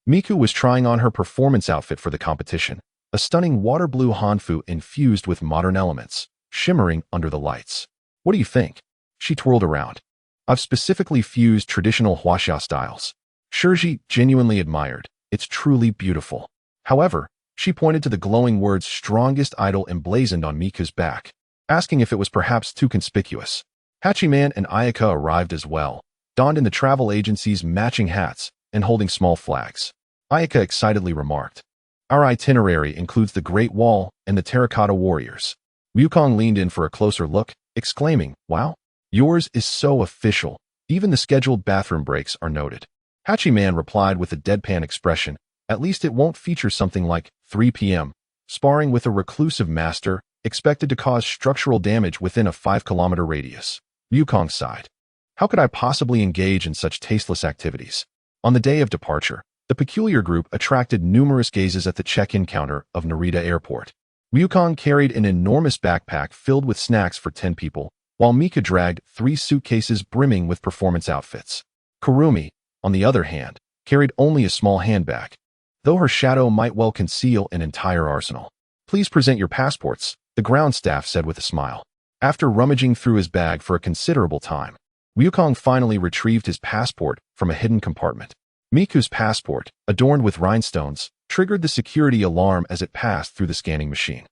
Miku was trying on her performance outfit for the competition, a stunning water blue hanfu infused with modern elements, shimmering under the lights. What do you think? She twirled around. I've specifically fused traditional Huaxia styles. Shiori genuinely admired. It's truly beautiful. However, she pointed to the glowing words strongest idol emblazoned on Miku's back, asking if it was perhaps too conspicuous. Hachiman and Ayaka arrived as well, donned in the travel agency's matching hats and holding small flags. Ayaka excitedly remarked, "Our itinerary includes the Great Wall and the Terracotta Warriors." Wukong leaned in for a closer look, exclaiming, "Wow, yours is so official. Even the scheduled bathroom breaks are noted." Hachiman replied with a deadpan expression, "At least it won't feature something like 3 p.m., sparring with a reclusive master expected to cause structural damage within a 5-kilometer radius." Wukong sighed. How could I possibly engage in such tasteless activities? On the day of departure, the peculiar group attracted numerous gazes at the check-in counter of Narita Airport. Wukong carried an enormous backpack filled with snacks for 10 people, while Mika dragged 3 suitcases brimming with performance outfits. Kurumi, on the other hand, carried only a small handbag, though her shadow might well conceal an entire arsenal. "Please present your passports," the ground staff said with a smile. After rummaging through his bag for a considerable time, Wukong finally retrieved his passport from a hidden compartment. Miku's passport, adorned with rhinestones, triggered the security alarm as it passed through the scanning machine.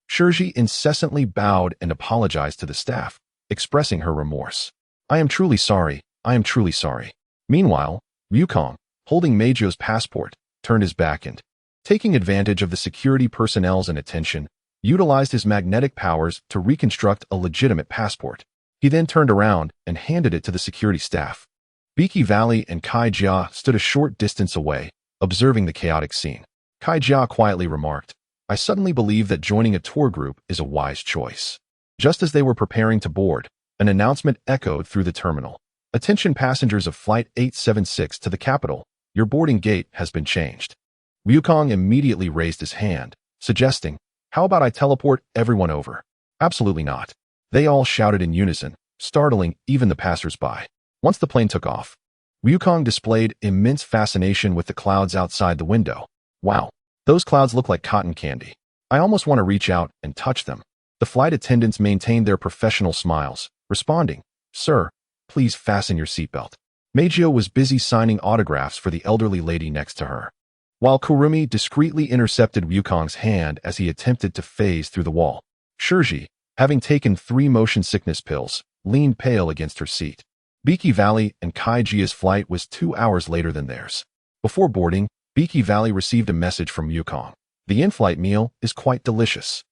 Shiori incessantly bowed and apologized to the staff, expressing her remorse. "I am truly sorry. I am truly sorry." Meanwhile, Wukong, holding Meijio's passport, turned his back and, taking advantage of the security personnel's inattention, utilized his magnetic powers to reconstruct a legitimate passport. He then turned around and handed it to the security staff. Biki Valley and Kai Jia stood a short distance away, observing the chaotic scene. Kai Jia quietly remarked, "I suddenly believe that joining a tour group is a wise choice." Just as they were preparing to board, an announcement echoed through the terminal. "Attention passengers of Flight 876 to the capital, your boarding gate has been changed." Wukong immediately raised his hand, suggesting, "How about I teleport everyone over?" "Absolutely not." They all shouted in unison, startling even the passers-by. Once the plane took off, Wukong displayed immense fascination with the clouds outside the window. "Wow, those clouds look like cotton candy. I almost want to reach out and touch them." The flight attendants maintained their professional smiles, responding, "Sir, please fasten your seatbelt." Meijio was busy signing autographs for the elderly lady next to her, while Kurumi discreetly intercepted Wukong's hand as he attempted to phase through the wall. Shiori, having taken 3 motion sickness pills, leaned pale against her seat. Biki Valley and Kai Jia's flight was 2 hours later than theirs. Before boarding, Biki Valley received a message from Wukong. "The in-flight meal is quite delicious.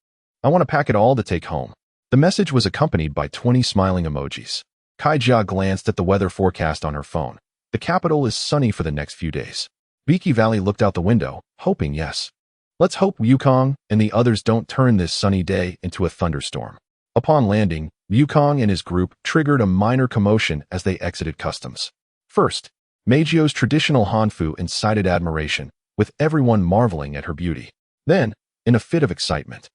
I want to pack it all to take home." The message was accompanied by 20 smiling emojis. Kai Jia glanced at the weather forecast on her phone. The capital is sunny for the next few days. Biki Valley looked out the window, hoping yes. Let's hope Wukong and the others don't turn this sunny day into a thunderstorm. Upon landing, Wukong and his group triggered a minor commotion as they exited customs. First, Meijio's traditional Hanfu incited admiration, with everyone marveling at her beauty. Then, in a fit of excitement,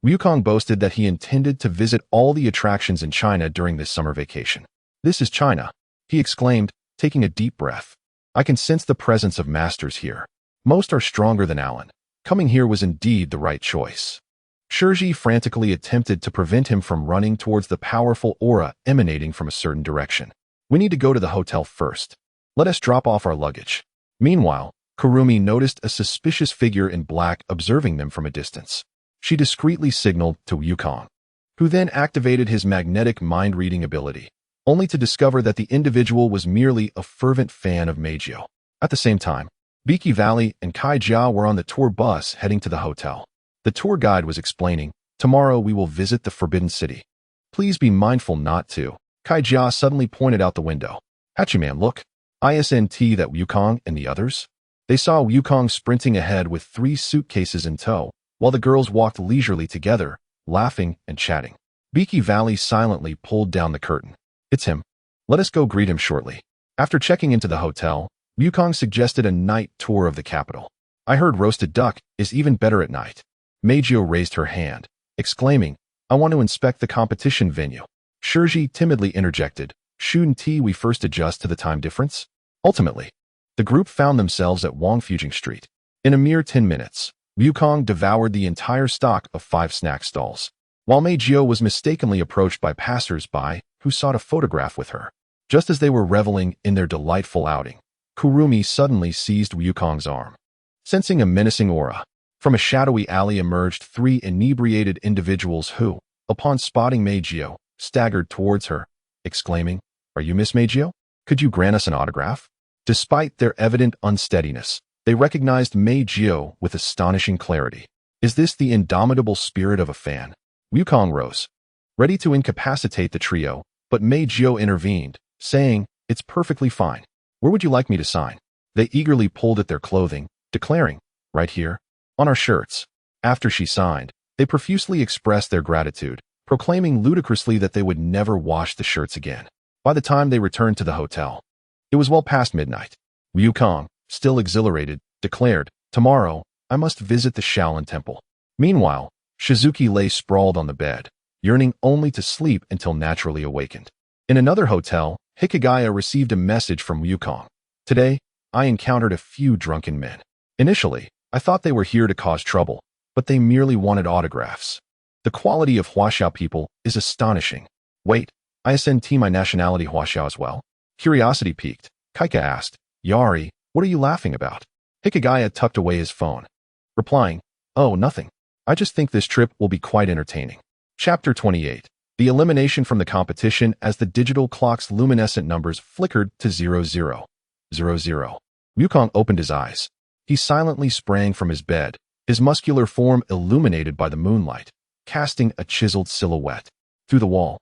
Wukong boasted that he intended to visit all the attractions in China during this summer vacation. "This is China," he exclaimed, taking a deep breath. "I can sense the presence of masters here. Most are stronger than Alan. Coming here was indeed the right choice." Shiori frantically attempted to prevent him from running towards the powerful aura emanating from a certain direction. "We need to go to the hotel first. Let us drop off our luggage." Meanwhile, Kurumi noticed a suspicious figure in black observing them from a distance. She discreetly signaled to Wukong, who then activated his magnetic mind-reading ability, only to discover that the individual was merely a fervent fan of Meijio. At the same time, Biki Valley and Kai Jia were on the tour bus heading to the hotel. The tour guide was explaining, "Tomorrow we will visit the Forbidden City. Please be mindful not to." Kai Jia suddenly pointed out the window. "Hachiman, look. Isn't that Wukong and the others?" They saw Wukong sprinting ahead with 3 suitcases in tow, while the girls walked leisurely together, laughing and chatting. Biki Valley silently pulled down the curtain. "It's him. Let us go greet him shortly." After checking into the hotel, Wukong suggested a night tour of the capital. "I heard roasted duck is even better at night." Meijio raised her hand, exclaiming, "I want to inspect the competition venue." Shiori timidly interjected, "Shouldn't we first adjust to the time difference?" Ultimately, the group found themselves at Wangfujing Street. In a mere 10 minutes, Wukong devoured the entire stock of 5 snack stalls, while Meijio was mistakenly approached by passers-by who sought a photograph with her. Just as they were reveling in their delightful outing, Kurumi suddenly seized Wukong's arm. Sensing a menacing aura, From a shadowy alley emerged three inebriated individuals who, upon spotting Meijio, staggered towards her, exclaiming, "Are you Miss Meijio? Could you grant us an autograph?" Despite their evident unsteadiness, they recognized Meijio with astonishing clarity. Is this the indomitable spirit of a fan? Wukong rose, ready to incapacitate the trio, but Meijio intervened, saying, "It's perfectly fine. Where would you like me to sign?" They eagerly pulled at their clothing, declaring, "Right here, on our shirts." After she signed, they profusely expressed their gratitude, proclaiming ludicrously that they would never wash the shirts again. By the time they returned to the hotel, it was well past midnight. Wukong, still exhilarated, declared, "Tomorrow, I must visit the Shaolin Temple." Meanwhile, Shizuki lay sprawled on the bed, yearning only to sleep until naturally awakened. In another hotel, Hikigaya received a message from Wukong. "Today, I encountered a few drunken men. Initially, I thought they were here to cause trouble, but they merely wanted autographs. The quality of Huaxiao people is astonishing. Wait, I ascend my nationality Huaxiao as well?" Curiosity piqued, Kaika asked, "Yari, what are you laughing about?" Hikigaya tucked away his phone, replying, "Oh, nothing. I just think this trip will be quite entertaining." Chapter 28. The elimination from the competition as the digital clock's luminescent numbers flickered to 0000. Wukong opened his eyes. He silently sprang from his bed, his muscular form illuminated by the moonlight, casting a chiseled silhouette. Through the wall,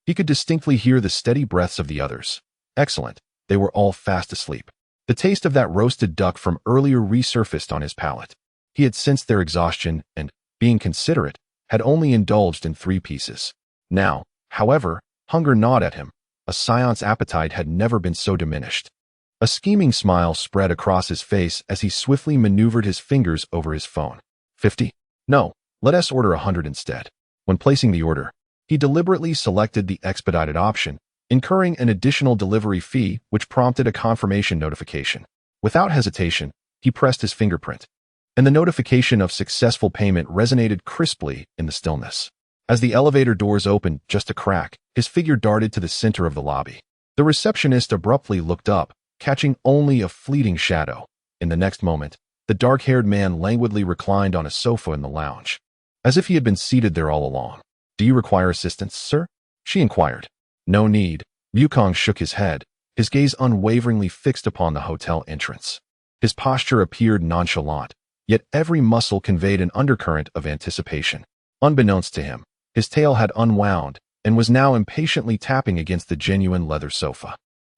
he could distinctly hear the steady breaths of the others. Excellent. They were all fast asleep. The taste of that roasted duck from earlier resurfaced on his palate. He had sensed their exhaustion and, being considerate, had only indulged in 3 pieces. Now, however, hunger gnawed at him. A Scion's appetite had never been so diminished. A scheming smile spread across his face as he swiftly maneuvered his fingers over his phone. 50? No, let us order 100 instead. When placing the order, he deliberately selected the expedited option, incurring an additional delivery fee which prompted a confirmation notification. Without hesitation, he pressed his fingerprint, and the notification of successful payment resonated crisply in the stillness. As the elevator doors opened just a crack, his figure darted to the center of the lobby. The receptionist abruptly looked up, catching only a fleeting shadow. In the next moment, the dark-haired man languidly reclined on a sofa in the lounge, as if he had been seated there all along. "Do you require assistance, sir?" she inquired. "No need." Wukong shook his head, his gaze unwaveringly fixed upon the hotel entrance. His posture appeared nonchalant, yet every muscle conveyed an undercurrent of anticipation. Unbeknownst to him, his tail had unwound and was now impatiently tapping against the genuine leather sofa.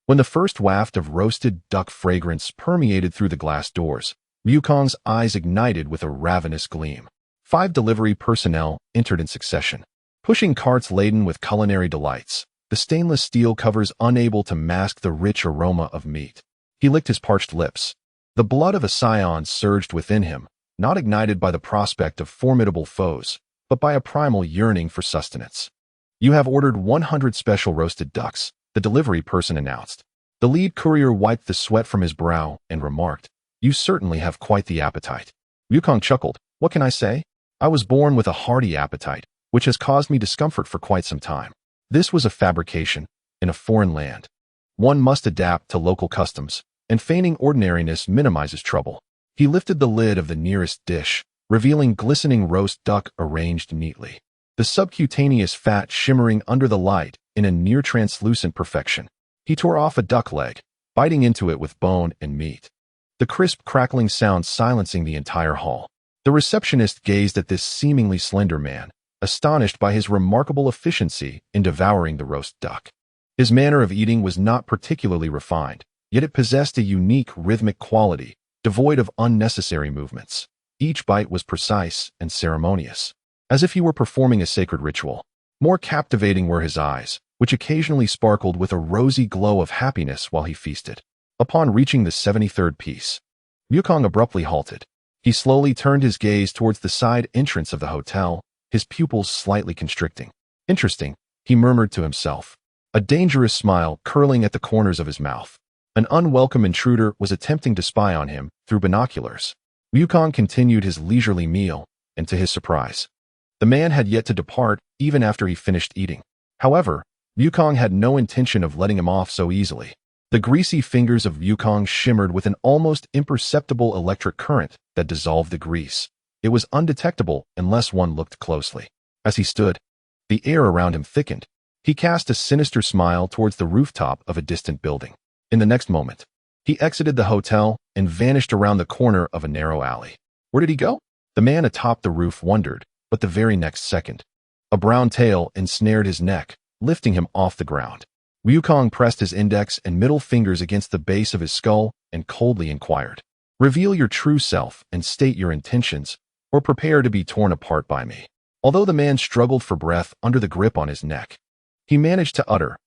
When the first waft of roasted duck fragrance permeated through the glass doors, Wukong's eyes ignited with a ravenous gleam. 5 delivery personnel entered in succession, pushing carts laden with culinary delights, the stainless steel covers unable to mask the rich aroma of meat. He licked his parched lips. The blood of a Scion surged within him, not ignited by the prospect of formidable foes, but by a primal yearning for sustenance. "You have ordered 100 special roasted ducks," the delivery person announced. The lead courier wiped the sweat from his brow and remarked, "You certainly have quite the appetite." Wukong chuckled. "What can I say? I was born with a hearty appetite, which has caused me discomfort for quite some time. This was a fabrication, in a foreign land. One must adapt to local customs, and feigning ordinariness minimizes trouble." He lifted the lid of the nearest dish, revealing glistening roast duck arranged neatly, the subcutaneous fat shimmering under the light in a near-translucent perfection. He tore off a duck leg, biting into it with bone and meat, the crisp crackling sound silencing the entire hall. The receptionist gazed at this seemingly slender man, astonished by his remarkable efficiency in devouring the roast duck. His manner of eating was not particularly refined, yet it possessed a unique rhythmic quality, devoid of unnecessary movements. Each bite was precise and ceremonious, as if he were performing a sacred ritual. More captivating were his eyes, which occasionally sparkled with a rosy glow of happiness while he feasted. Upon reaching the 73rd piece, Wukong abruptly halted. He slowly turned his gaze towards the side entrance of the hotel, his pupils slightly constricting. "Interesting," he murmured to himself, a dangerous smile curling at the corners of his mouth. An unwelcome intruder was attempting to spy on him through binoculars. Wukong continued his leisurely meal, and to his surprise, the man had yet to depart even after he finished eating. However, Wukong had no intention of letting him off so easily. The greasy fingers of Wukong shimmered with an almost imperceptible electric current that dissolved the grease. It was undetectable unless one looked closely. As he stood, the air around him thickened. He cast a sinister smile towards the rooftop of a distant building. In the next moment, he exited the hotel and vanished around the corner of a narrow alley. Where did he go? The man atop the roof wondered, but the very next second, a brown tail ensnared his neck, lifting him off the ground. Wukong pressed his index and middle fingers against the base of his skull and coldly inquired, "Reveal your true self and state your intentions, or prepare to be torn apart by me." Although the man struggled for breath under the grip on his neck, he managed to utter,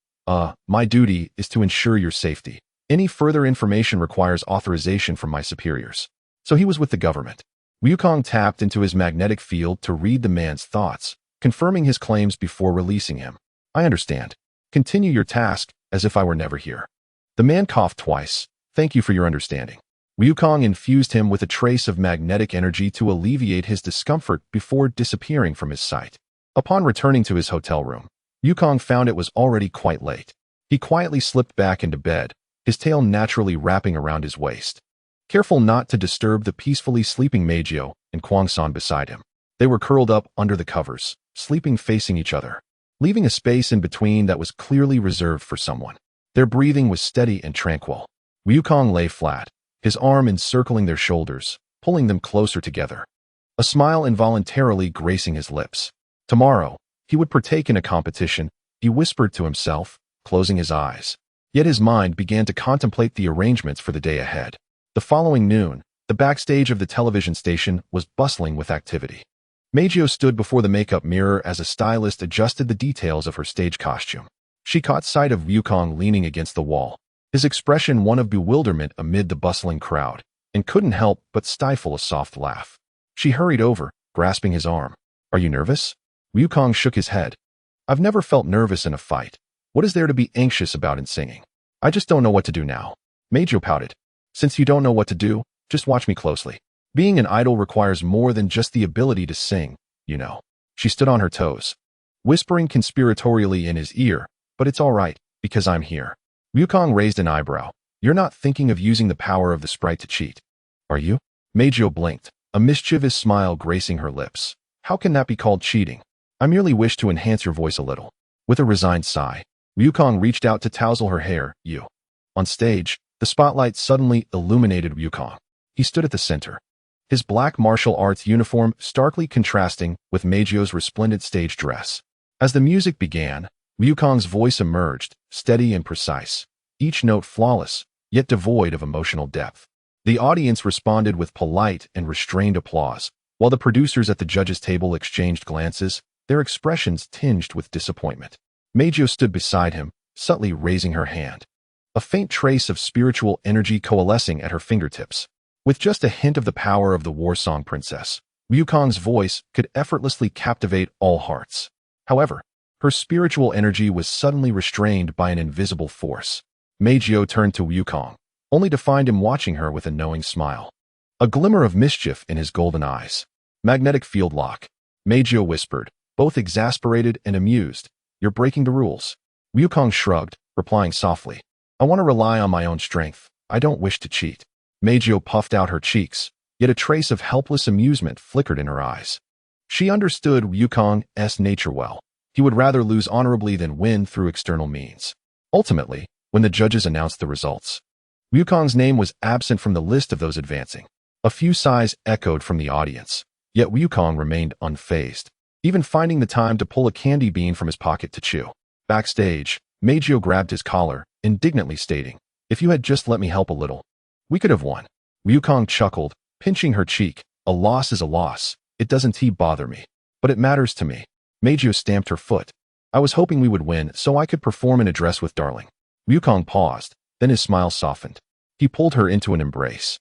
"My duty is to ensure your safety. Any further information requires authorization from my superiors." So he was with the government. Wukong tapped into his magnetic field to read the man's thoughts, confirming his claims before releasing him. "I understand. Continue your task as if I were never here." The man coughed twice. "Thank you for your understanding." Wukong infused him with a trace of magnetic energy to alleviate his discomfort before disappearing from his sight. Upon returning to his hotel room, Wukong found it was already quite late. He quietly slipped back into bed, his tail naturally wrapping around his waist. Careful not to disturb the peacefully sleeping Meijio and Kwang-san beside him. They were curled up under the covers, sleeping facing each other, leaving a space in between that was clearly reserved for someone. Their breathing was steady and tranquil. Wukong lay flat, his arm encircling their shoulders, pulling them closer together. A smile involuntarily gracing his lips. Tomorrow, he would partake in a competition, he whispered to himself, closing his eyes. Yet his mind began to contemplate the arrangements for the day ahead. The following noon, the backstage of the television station was bustling with activity. Meijio stood before the makeup mirror as a stylist adjusted the details of her stage costume. She caught sight of Wukong leaning against the wall, his expression one of bewilderment amid the bustling crowd, and couldn't help but stifle a soft laugh. She hurried over, grasping his arm. "Are you nervous?" Wukong shook his head. "I've never felt nervous in a fight. What is there to be anxious about in singing? I just don't know what to do now." Meijio pouted. "Since you don't know what to do, just watch me closely. Being an idol requires more than just the ability to sing, you know." She stood on her toes, whispering conspiratorially in his ear, "But it's all right, because I'm here." Wukong raised an eyebrow. "You're not thinking of using the power of the sprite to cheat, are you?" Meijio blinked, a mischievous smile gracing her lips. "How can that be called cheating? I merely wish to enhance your voice a little." With a resigned sigh, Wukong reached out to tousle her hair. "You." On stage, the spotlight suddenly illuminated Wukong. He stood at the center, his black martial arts uniform starkly contrasting with Meijio's resplendent stage dress. As the music began, Wukong's voice emerged, steady and precise, each note flawless, yet devoid of emotional depth. The audience responded with polite and restrained applause, while the producers at the judges' table exchanged glances, their expressions tinged with disappointment. Meijio stood beside him, subtly raising her hand, a faint trace of spiritual energy coalescing at her fingertips. With just a hint of the power of the war song princess, Wukong's voice could effortlessly captivate all hearts. However, her spiritual energy was suddenly restrained by an invisible force. Meijio turned to Wukong, only to find him watching her with a knowing smile, a glimmer of mischief in his golden eyes. "Magnetic field lock," Meijio whispered, both exasperated and amused. "You're breaking the rules." Wukong shrugged, replying softly, "I want to rely on my own strength. I don't wish to cheat." Meijio puffed out her cheeks, yet a trace of helpless amusement flickered in her eyes. She understood Wukong's nature well. He would rather lose honorably than win through external means. Ultimately, when the judges announced the results, Wukong's name was absent from the list of those advancing. A few sighs echoed from the audience, yet Wukong remained unfazed, even finding the time to pull a candy bean from his pocket to chew. Backstage, Meijio grabbed his collar, indignantly stating, "If you had just let me help a little, we could have won." Wukong chuckled, pinching her cheek. "A loss is a loss. It doesn't bother me. But it matters to me." Meijio stamped her foot. "I was hoping we would win so I could perform an address with Darling." Wukong paused, then his smile softened. He pulled her into an embrace,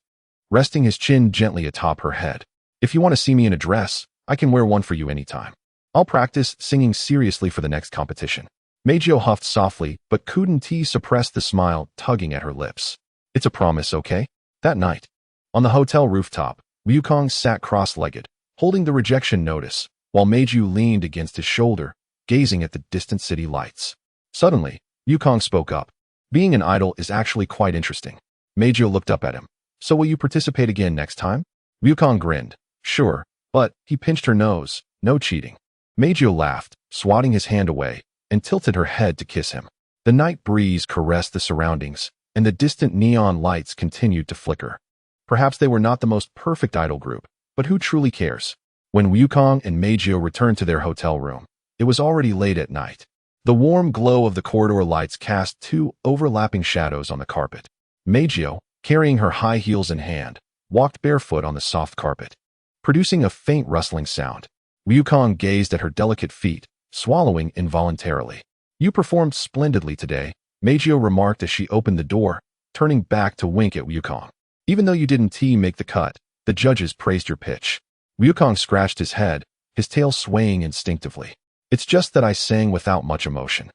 resting his chin gently atop her head. "If you want to see me in a dress, I can wear one for you anytime. I'll practice singing seriously for the next competition." Meijio huffed softly, but couldn't suppress the smile tugging at her lips. "It's a promise, okay?" That night, on the hotel rooftop, Wukong sat cross-legged, holding the rejection notice, while Meijio leaned against his shoulder, gazing at the distant city lights. Suddenly, Wukong spoke up. "Being an idol is actually quite interesting." Meijio looked up at him. "So will you participate again next time?" Wukong grinned. "Sure, But he pinched her nose. No cheating. Meijio laughed, swatting his hand away, and tilted her head to kiss him. The night breeze caressed the surroundings, and the distant neon lights continued to flicker. Perhaps they were not the most perfect idol group, but who truly cares? When Wukong and Meijio returned to their hotel room, it was already late at night. The warm glow of the corridor lights cast two overlapping shadows on the carpet. Meijio, carrying her high heels in hand, walked barefoot on the soft carpet, producing a faint rustling sound. Wukong gazed at her delicate feet, swallowing involuntarily. "You performed splendidly today," Meijio remarked as she opened the door, turning back to wink at Wukong. "Even though you didn't make the cut, the judges praised your pitch." Wukong scratched his head, his tail swaying instinctively. "It's just that I sang without much emotion.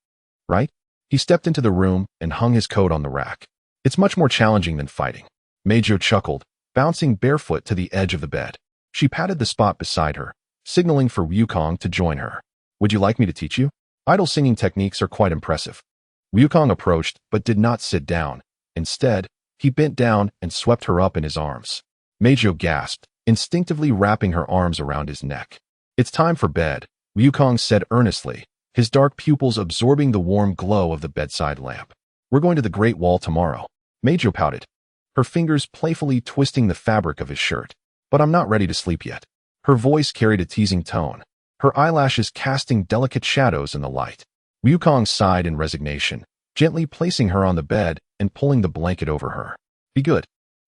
Right?" He stepped into the room and hung his coat on the rack. "It's much more challenging than fighting." Meijio chuckled, bouncing barefoot to the edge of the bed. She patted the spot beside her, signaling for Wukong to join her. "Would you like me to teach you? Idol singing techniques are quite impressive." Wukong approached but did not sit down. Instead, he bent down and swept her up in his arms. Meijio gasped, instinctively wrapping her arms around his neck. "It's time for bed," Wukong said earnestly, his dark pupils absorbing the warm glow of the bedside lamp. "We're going to the Great Wall tomorrow." Meijio pouted, her fingers playfully twisting the fabric of his shirt. "But I'm not ready to sleep yet." Her voice carried a teasing tone, her eyelashes casting delicate shadows in the light. Wukong sighed in resignation, gently placing her on the bed and pulling the blanket over her. "Be good."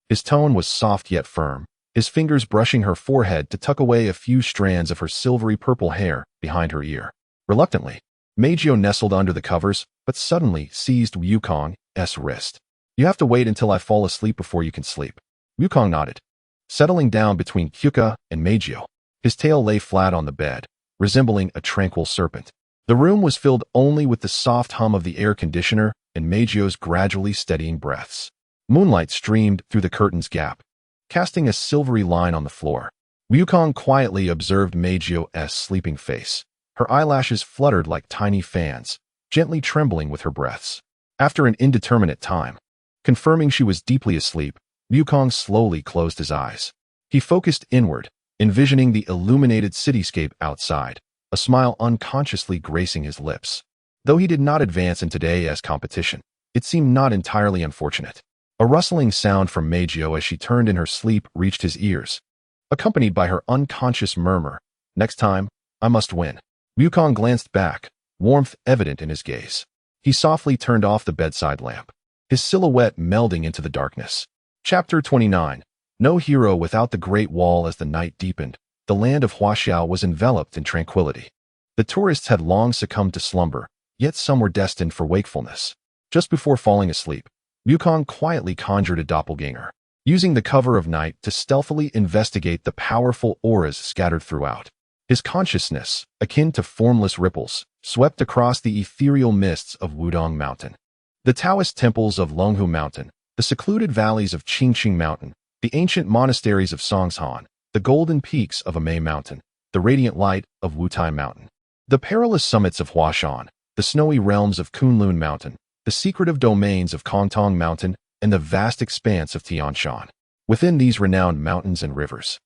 His tone was soft yet firm, his fingers brushing her forehead to tuck away a few strands of her silvery purple hair behind her ear. Reluctantly, Meijio nestled under the covers, but suddenly seized Wukong's wrist. "You have to wait until I fall asleep before you can sleep." Wukong nodded, settling down between Kyuka and Meijio. His tail lay flat on the bed, resembling a tranquil serpent. The room was filled only with the soft hum of the air conditioner and Meijio's gradually steadying breaths. Moonlight streamed through the curtain's gap, casting a silvery line on the floor. Wukong quietly observed Meijio's sleeping face. Her eyelashes fluttered like tiny fans, gently trembling with her breaths. After an indeterminate time, confirming she was deeply asleep, Wukong slowly closed his eyes. He focused inward, envisioning the illuminated cityscape outside, a smile unconsciously gracing his lips. Though he did not advance in today's competition, it seemed not entirely unfortunate. A rustling sound from Meijio as she turned in her sleep reached his ears, accompanied by her unconscious murmur, "Next time, I must win." Wukong glanced back, warmth evident in his gaze. He softly turned off the bedside lamp, his silhouette melding into the darkness. Chapter 29. No hero without the Great Wall. As the night deepened, the land of Huaxiao was enveloped in tranquility. The tourists had long succumbed to slumber, yet some were destined for wakefulness. Just before falling asleep, Wukong quietly conjured a doppelganger, using the cover of night to stealthily investigate the powerful auras scattered throughout. His consciousness, akin to formless ripples, swept across the ethereal mists of Wudong Mountain. The Taoist temples of Longhu Mountain, the secluded valleys of Qingqing Mountain, the ancient monasteries of Songshan, the golden peaks of Amei Mountain, the radiant light of Wutai Mountain, the perilous summits of Huashan, the snowy realms of Kunlun Mountain, the secretive domains of Kongtong Mountain, and the vast expanse of Tianshan. Within these renowned mountains and rivers,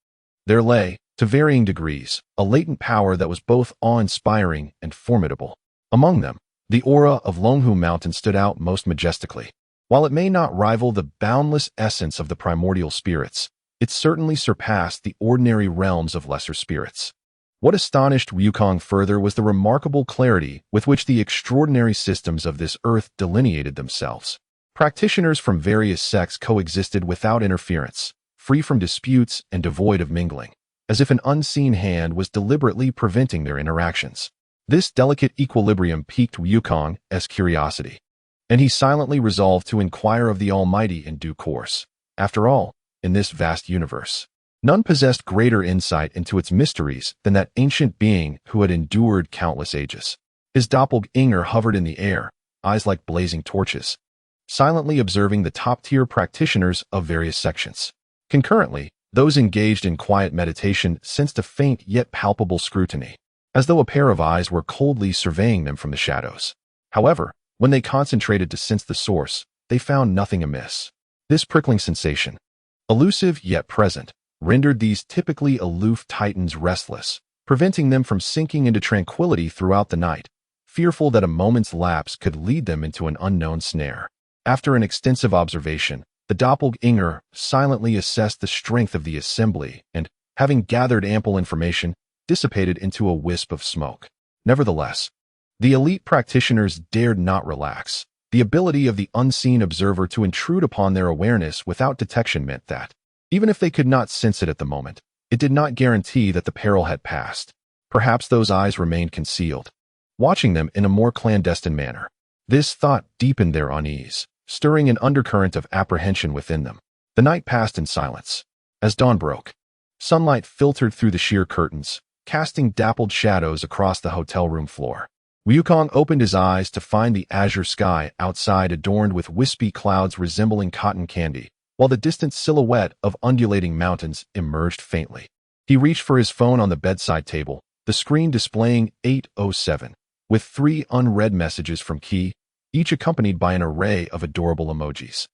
there lay, to varying degrees, a latent power that was both awe-inspiring and formidable. Among them, the aura of Longhu Mountain stood out most majestically. While it may not rival the boundless essence of the primordial spirits, it certainly surpassed the ordinary realms of lesser spirits. What astonished Wukong further was the remarkable clarity with which the extraordinary systems of this earth delineated themselves. Practitioners from various sects coexisted without interference, free from disputes and devoid of mingling, as if an unseen hand was deliberately preventing their interactions. This delicate equilibrium piqued Wukong's curiosity, and he silently resolved to inquire of the Almighty in due course. After all, in this vast universe, none possessed greater insight into its mysteries than that ancient being who had endured countless ages. His doppelganger hovered in the air, eyes like blazing torches, silently observing the top-tier practitioners of various sections. Concurrently, those engaged in quiet meditation sensed a faint yet palpable scrutiny, as though a pair of eyes were coldly surveying them from the shadows. However, when they concentrated to sense the source, they found nothing amiss. This prickling sensation, elusive yet present, rendered these typically aloof titans restless, preventing them from sinking into tranquility throughout the night, fearful that a moment's lapse could lead them into an unknown snare. After an extensive observation, the doppelganger silently assessed the strength of the assembly and, having gathered ample information, dissipated into a wisp of smoke. Nevertheless, the elite practitioners dared not relax. The ability of the unseen observer to intrude upon their awareness without detection meant that, even if they could not sense it at the moment, it did not guarantee that the peril had passed. Perhaps those eyes remained concealed, watching them in a more clandestine manner. This thought deepened their unease, stirring an undercurrent of apprehension within them. The night passed in silence. As dawn broke, sunlight filtered through the sheer curtains, casting dappled shadows across the hotel room floor. Wukong opened his eyes to find the azure sky outside adorned with wispy clouds resembling cotton candy, while the distant silhouette of undulating mountains emerged faintly. He reached for his phone on the bedside table, the screen displaying 8:07, with 3 unread messages from Key, each accompanied by an array of adorable emojis,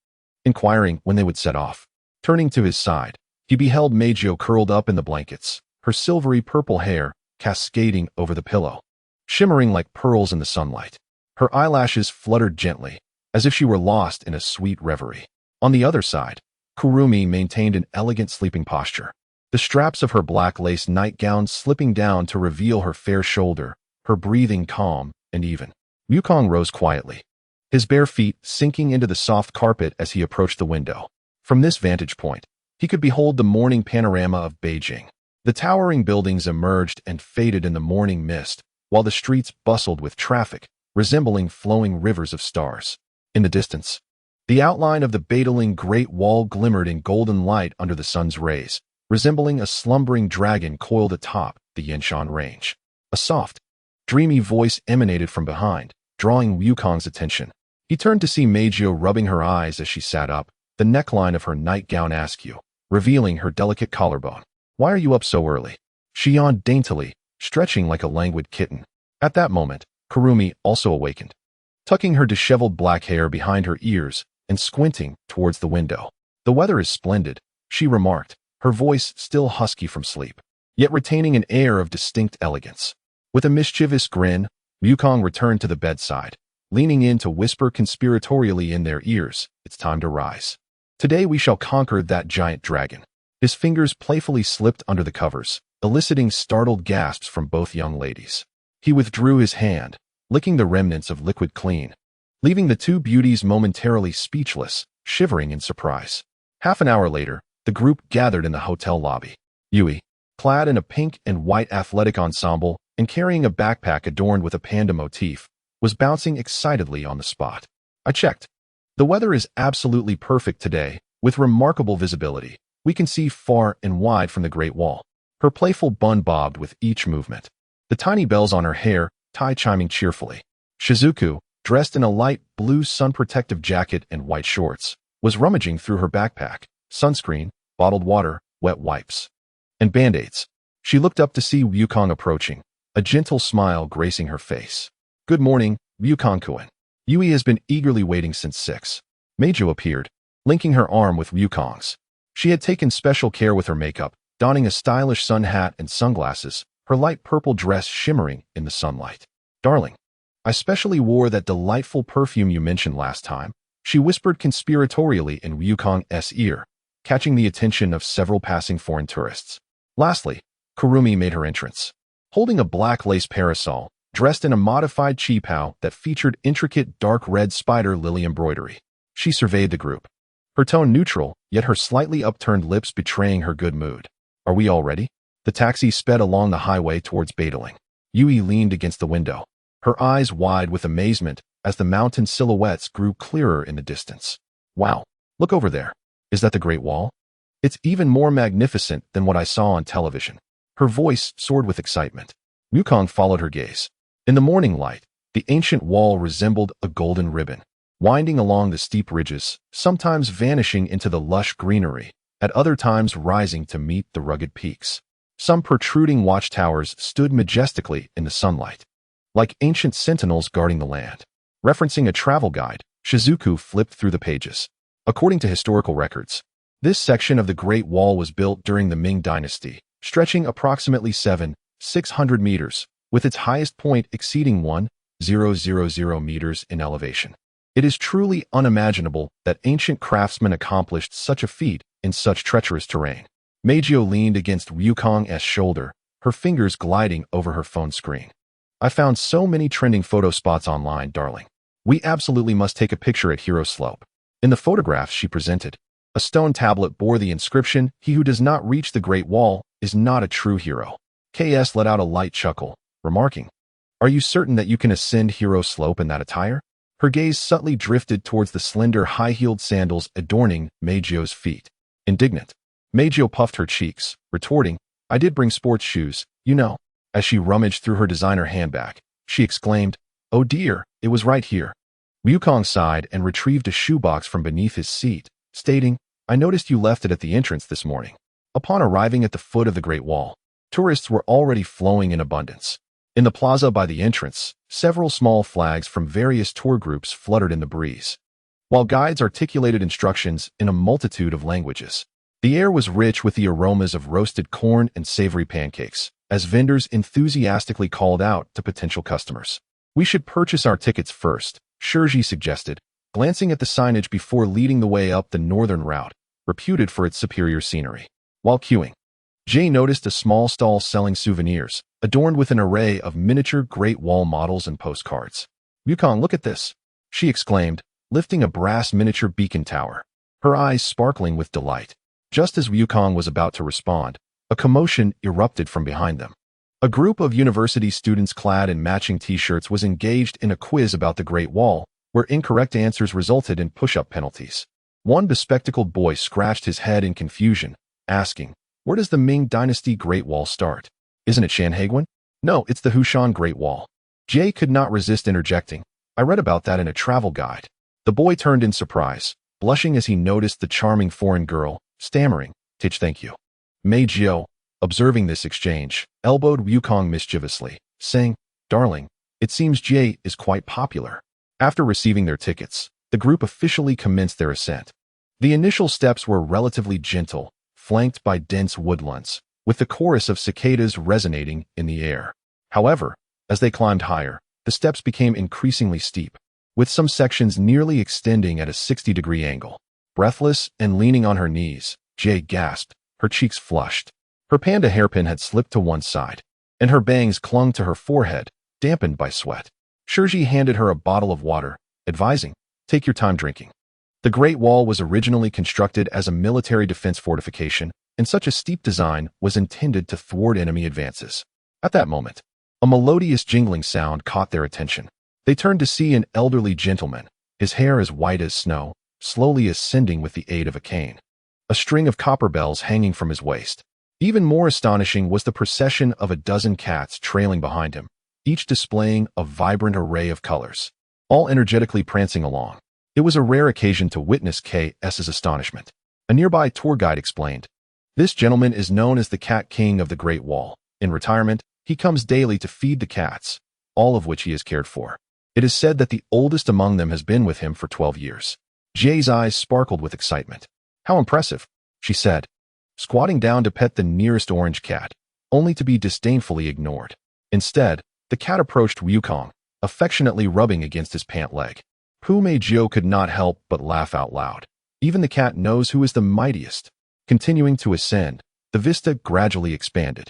inquiring when they would set off. Turning to his side, he beheld Meijio curled up in the blankets, her silvery purple hair cascading over the pillow, shimmering like pearls in the sunlight. Her eyelashes fluttered gently, as if she were lost in a sweet reverie. On the other side, Kurumi maintained an elegant sleeping posture, the straps of her black lace nightgown slipping down to reveal her fair shoulder, her breathing calm and even. Wukong rose quietly, his bare feet sinking into the soft carpet as he approached the window. From this vantage point, he could behold the morning panorama of Beijing. The towering buildings emerged and faded in the morning mist, while the streets bustled with traffic, resembling flowing rivers of stars. In the distance, the outline of the Beidling Great Wall glimmered in golden light under the sun's rays, resembling a slumbering dragon coiled atop the Yanshan Range. A soft, dreamy voice emanated from behind, drawing Wukong's attention. He turned to see Meijio rubbing her eyes as she sat up, the neckline of her nightgown askew, revealing her delicate collarbone. "Why are you up so early?" She yawned daintily, stretching like a languid kitten. At that moment, Kurumi also awakened, tucking her disheveled black hair behind her ears and squinting towards the window. "The weather is splendid," she remarked, her voice still husky from sleep, yet retaining an air of distinct elegance. With a mischievous grin, Wukong returned to the bedside, leaning in to whisper conspiratorially in their ears, "It's time to rise. Today we shall conquer that giant dragon." His fingers playfully slipped under the covers, eliciting startled gasps from both young ladies. He withdrew his hand, licking the remnants of liquid clean, leaving the two beauties momentarily speechless, shivering in surprise. Half an hour later, the group gathered in the hotel lobby. Yui, clad in a pink and white athletic ensemble and carrying a backpack adorned with a panda motif, was bouncing excitedly on the spot. "I checked. The weather is absolutely perfect today, with remarkable visibility. We can see far and wide from the Great Wall." Her playful bun bobbed with each movement, the tiny bells on her hair chiming cheerfully. Shizuku, dressed in a light blue sun-protective jacket and white shorts, was rummaging through her backpack, sunscreen, bottled water, wet wipes, and band-aids. She looked up to see Wukong approaching, a gentle smile gracing her face. "Good morning, Wukong-kun." Yui has been eagerly waiting since 6. Meijio appeared, linking her arm with Wukong's. She had taken special care with her makeup, donning a stylish sun hat and sunglasses, her light purple dress shimmering in the sunlight. "Darling, I specially wore that delightful perfume you mentioned last time," she whispered conspiratorially in Wukong's ear, catching the attention of several passing foreign tourists. Lastly, Kurumi made her entrance, holding a black lace parasol, dressed in a modified qipao that featured intricate dark red spider lily embroidery. She surveyed the group, her tone neutral, yet her slightly upturned lips betraying her good mood. "Are we all ready?" The taxi sped along the highway towards Beidling. Yui leaned against the window, her eyes wide with amazement as the mountain silhouettes grew clearer in the distance. "Wow, look over there. Is that the Great Wall? It's even more magnificent than what I saw on television." Her voice soared with excitement. Wukong followed her gaze. In the morning light, the ancient wall resembled a golden ribbon, winding along the steep ridges, sometimes vanishing into the lush greenery, at other times rising to meet the rugged peaks. Some protruding watchtowers stood majestically in the sunlight, like ancient sentinels guarding the land. Referencing a travel guide, Shizuku flipped through the pages. According to historical records, This section of the Great Wall was built during the Ming Dynasty, stretching approximately 600 meters, with its highest point exceeding 1,000 meters in elevation. It is truly unimaginable that ancient craftsmen accomplished such a feat in such treacherous terrain. Meijio leaned against Wukong's shoulder, her fingers gliding over her phone screen. I found so many trending photo spots online, darling. We absolutely must take a picture at Hero Slope. In the photographs she presented, a stone tablet bore the inscription, "He who does not reach the Great Wall is not a true hero." KS let out a light chuckle, remarking, "Are you certain that you can ascend Hero Slope in that attire?" Her gaze subtly drifted towards the slender high-heeled sandals adorning Meijio's feet. Indignant, Meijio puffed her cheeks, retorting, "I did bring sports shoes, you know." As she rummaged through her designer handbag, she exclaimed, "Oh dear, it was right here." Wukong sighed and retrieved a shoebox from beneath his seat, stating, "I noticed you left it at the entrance this morning." Upon arriving at the foot of the Great Wall, tourists were already flowing in abundance. In the plaza by the entrance, several small flags from various tour groups fluttered in the breeze, while guides articulated instructions in a multitude of languages. The air was rich with the aromas of roasted corn and savory pancakes, as vendors enthusiastically called out to potential customers. "We should purchase our tickets first," Shiori suggested, glancing at the signage before leading the way up the northern route, reputed for its superior scenery. While queuing, Jay noticed a small stall selling souvenirs, adorned with an array of miniature Great Wall models and postcards. "Wukong, look at this," she exclaimed, lifting a brass miniature beacon tower, her eyes sparkling with delight. Just as Wukong was about to respond, a commotion erupted from behind them. A group of university students clad in matching t-shirts was engaged in a quiz about the Great Wall, where incorrect answers resulted in push-up penalties. One bespectacled boy scratched his head in confusion, asking, "Where does the Ming Dynasty Great Wall start? Isn't it Shanhaiguan?" "No, it's the Hushan Great Wall." Jay could not resist interjecting, "I read about that in a travel guide." The boy turned in surprise, blushing as he noticed the charming foreign girl, stammering, "Thank you." Meijio, observing this exchange, elbowed Wukong mischievously, saying, "Darling, it seems Jay is quite popular." After receiving their tickets, the group officially commenced their ascent. The initial steps were relatively gentle, flanked by dense woodlands, with the chorus of cicadas resonating in the air. However, as they climbed higher, the steps became increasingly steep, with some sections nearly extending at a 60-degree angle. Breathless and leaning on her knees, Jay gasped, her cheeks flushed. Her panda hairpin had slipped to one side, and her bangs clung to her forehead, dampened by sweat. Shiori handed her a bottle of water, advising, "Take your time drinking." The Great Wall was originally constructed as a military defense fortification, and such a steep design was intended to thwart enemy advances. At that moment, a melodious jingling sound caught their attention. They turned to see an elderly gentleman, his hair as white as snow, slowly ascending with the aid of a cane, a string of copper bells hanging from his waist. Even more astonishing was the procession of a dozen cats trailing behind him, each displaying a vibrant array of colors, all energetically prancing along. It was a rare occasion to witness KS's astonishment. A nearby tour guide explained, "This gentleman is known as the Cat King of the Great Wall. In retirement, he comes daily to feed the cats, all of which he has cared for. It is said that the oldest among them has been with him for 12 years. Jay's eyes sparkled with excitement. "How impressive," she said, squatting down to pet the nearest orange cat, only to be disdainfully ignored. Instead, the cat approached Wukong, affectionately rubbing against his pant leg. Meijio could not help but laugh out loud. Even the cat knows who is the mightiest. Continuing to ascend, the vista gradually expanded.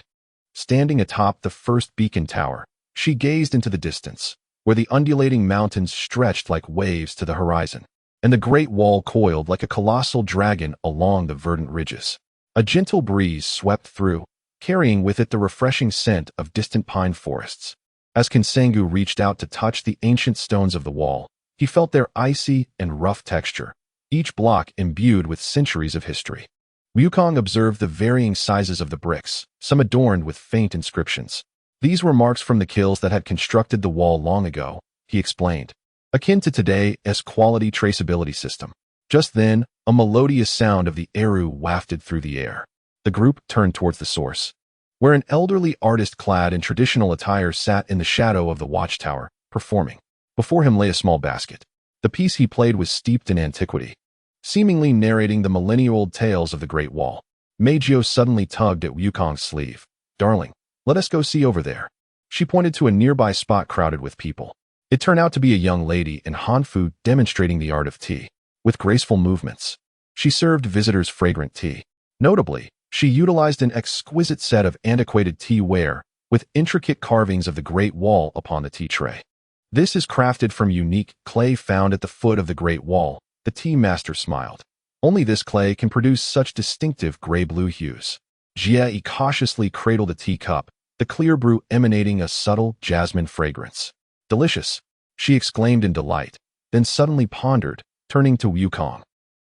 Standing atop the first beacon tower, she gazed into the distance, where the undulating mountains stretched like waves to the horizon, and the Great Wall coiled like a colossal dragon along the verdant ridges. A gentle breeze swept through, carrying with it the refreshing scent of distant pine forests. As Kinsangu reached out to touch the ancient stones of the wall, he felt their icy and rough texture, each block imbued with centuries of history. Wukong observed the varying sizes of the bricks, some adorned with faint inscriptions. These were marks from the kills that had constructed the wall long ago, he explained, akin to today's quality traceability system. Just then, a melodious sound of the eru wafted through the air. The group turned towards the source, where an elderly artist clad in traditional attire sat in the shadow of the watchtower, performing. Before him lay a small basket. The piece he played was steeped in antiquity, seemingly narrating the millennia-old tales of the Great Wall. Meijio suddenly tugged at Wukong's sleeve. "Darling, let us go see over there." She pointed to a nearby spot crowded with people. It turned out to be a young lady in Hanfu demonstrating the art of tea. With graceful movements, she served visitors fragrant tea. Notably, she utilized an exquisite set of antiquated tea ware with intricate carvings of the Great Wall upon the tea tray. "This is crafted from unique clay found at the foot of the Great Wall," the tea master smiled. "Only this clay can produce such distinctive gray-blue hues." Jie cautiously cradled a teacup, the clear brew emanating a subtle jasmine fragrance. "Delicious," she exclaimed in delight, then suddenly pondered, turning to Wukong.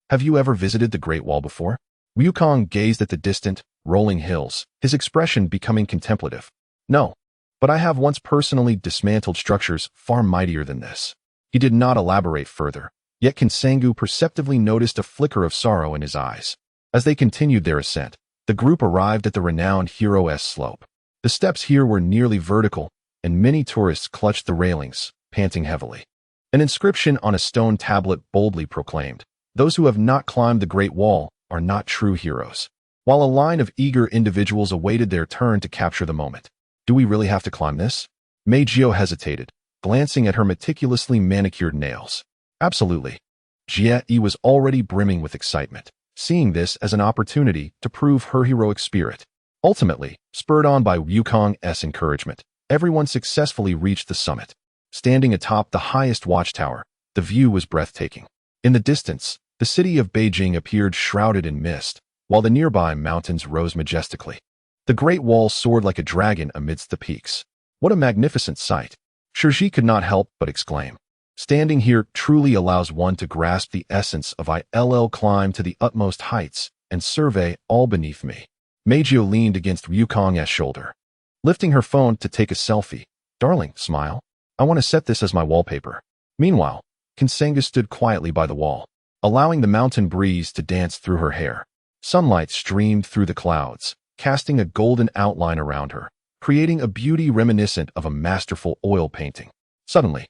"Have you ever visited the Great Wall before?" Wukong gazed at the distant, rolling hills, his expression becoming contemplative. "No, but I have once personally dismantled structures far mightier than this." He did not elaborate further, yet Kinsangu perceptibly noticed a flicker of sorrow in his eyes. As they continued their ascent, the group arrived at the renowned Hero-S slope. The steps here were nearly vertical, and many tourists clutched the railings, panting heavily. An inscription on a stone tablet boldly proclaimed, "Those who have not climbed the Great Wall are not true heroes," while a line of eager individuals awaited their turn to capture the moment. "Do we really have to climb this?" Meijio hesitated, glancing at her meticulously manicured nails. "Absolutely." Jie was already brimming with excitement, seeing this as an opportunity to prove her heroic spirit. Ultimately, spurred on by Wukong's encouragement, everyone successfully reached the summit. Standing atop the highest watchtower, the view was breathtaking. In the distance, the city of Beijing appeared shrouded in mist, while the nearby mountains rose majestically. The Great Wall soared like a dragon amidst the peaks. What a magnificent sight! Shiori could not help but exclaim. "Standing here truly allows one to grasp the essence of I'll climb to the utmost heights and survey all beneath me." Meijio leaned against Wukong's shoulder, lifting her phone to take a selfie. "Darling, smile. I want to set this as my wallpaper." Meanwhile, Kinsangu stood quietly by the wall, allowing the mountain breeze to dance through her hair. Sunlight streamed through the clouds, casting a golden outline around her, creating a beauty reminiscent of a masterful oil painting. Suddenly,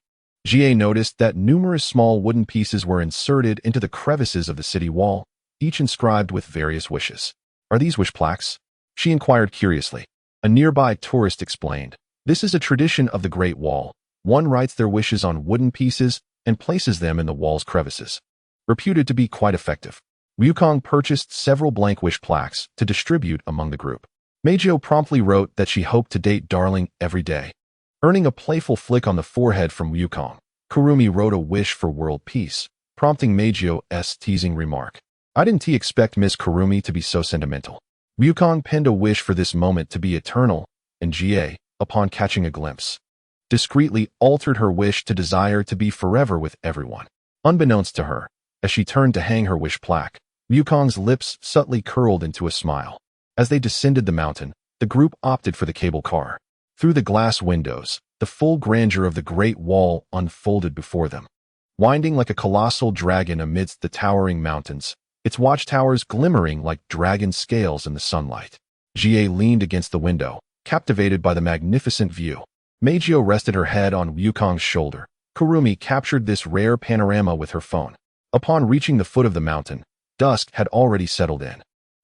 Jie noticed that numerous small wooden pieces were inserted into the crevices of the city wall, each inscribed with various wishes. "Are these wish plaques?" she inquired curiously. A nearby tourist explained, "This is a tradition of the Great Wall. One writes their wishes on wooden pieces and places them in the wall's crevices." Reputed to be quite effective, Wukong purchased several blank wish plaques to distribute among the group. Meijio promptly wrote that she hoped to date Darling every day. Earning a playful flick on the forehead from Wukong, Kurumi wrote a wish for world peace, prompting Meijio's teasing remark. "I didn't expect Miss Kurumi to be so sentimental." Wukong penned a wish for this moment to be eternal, and Jie, upon catching a glimpse, discreetly altered her wish to desire to be forever with everyone. Unbeknownst to her, as she turned to hang her wish plaque, Wukong's lips subtly curled into a smile. As they descended the mountain, the group opted for the cable car. Through the glass windows, the full grandeur of the Great Wall unfolded before them. Winding like a colossal dragon amidst the towering mountains, its watchtowers glimmering like dragon scales in the sunlight. Jie leaned against the window, captivated by the magnificent view. Meijio rested her head on Wukong's shoulder. Kurumi captured this rare panorama with her phone. Upon reaching the foot of the mountain, dusk had already settled in.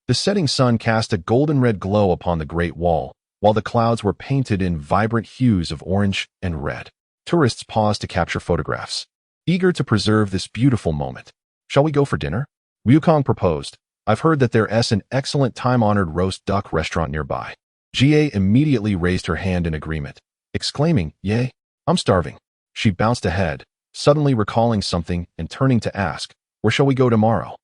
The setting sun cast a golden-red glow upon the Great Wall, while the clouds were painted in vibrant hues of orange and red. Tourists paused to capture photographs, eager to preserve this beautiful moment. "Shall we go for dinner?" Wukong proposed. "I've heard that there's an excellent time-honored roast duck restaurant nearby." Jie immediately raised her hand in agreement, exclaiming, "Yay, I'm starving." She bounced ahead, suddenly recalling something and turning to ask, "Where shall we go tomorrow?"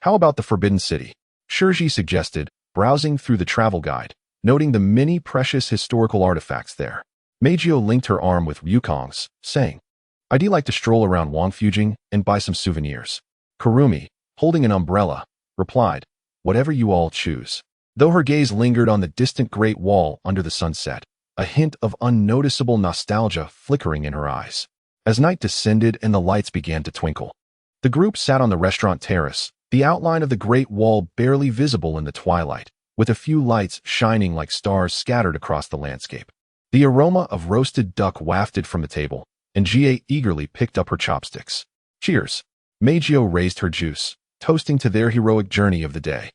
"How about the Forbidden City?" Shiori suggested, browsing through the travel guide, noting the many precious historical artifacts there. Meijio linked her arm with Wukong's, saying, "I'd like to stroll around Wangfujing and buy some souvenirs." Kurumi, holding an umbrella, replied, "Whatever you all choose." Though her gaze lingered on the distant Great Wall under the sunset, a hint of unnoticeable nostalgia flickering in her eyes. As night descended and the lights began to twinkle, the group sat on the restaurant terrace, the outline of the Great Wall barely visible in the twilight, with a few lights shining like stars scattered across the landscape. The aroma of roasted duck wafted from the table, and Jie eagerly picked up her chopsticks. "Cheers." Meijio raised her juice, toasting to their heroic journey of the day.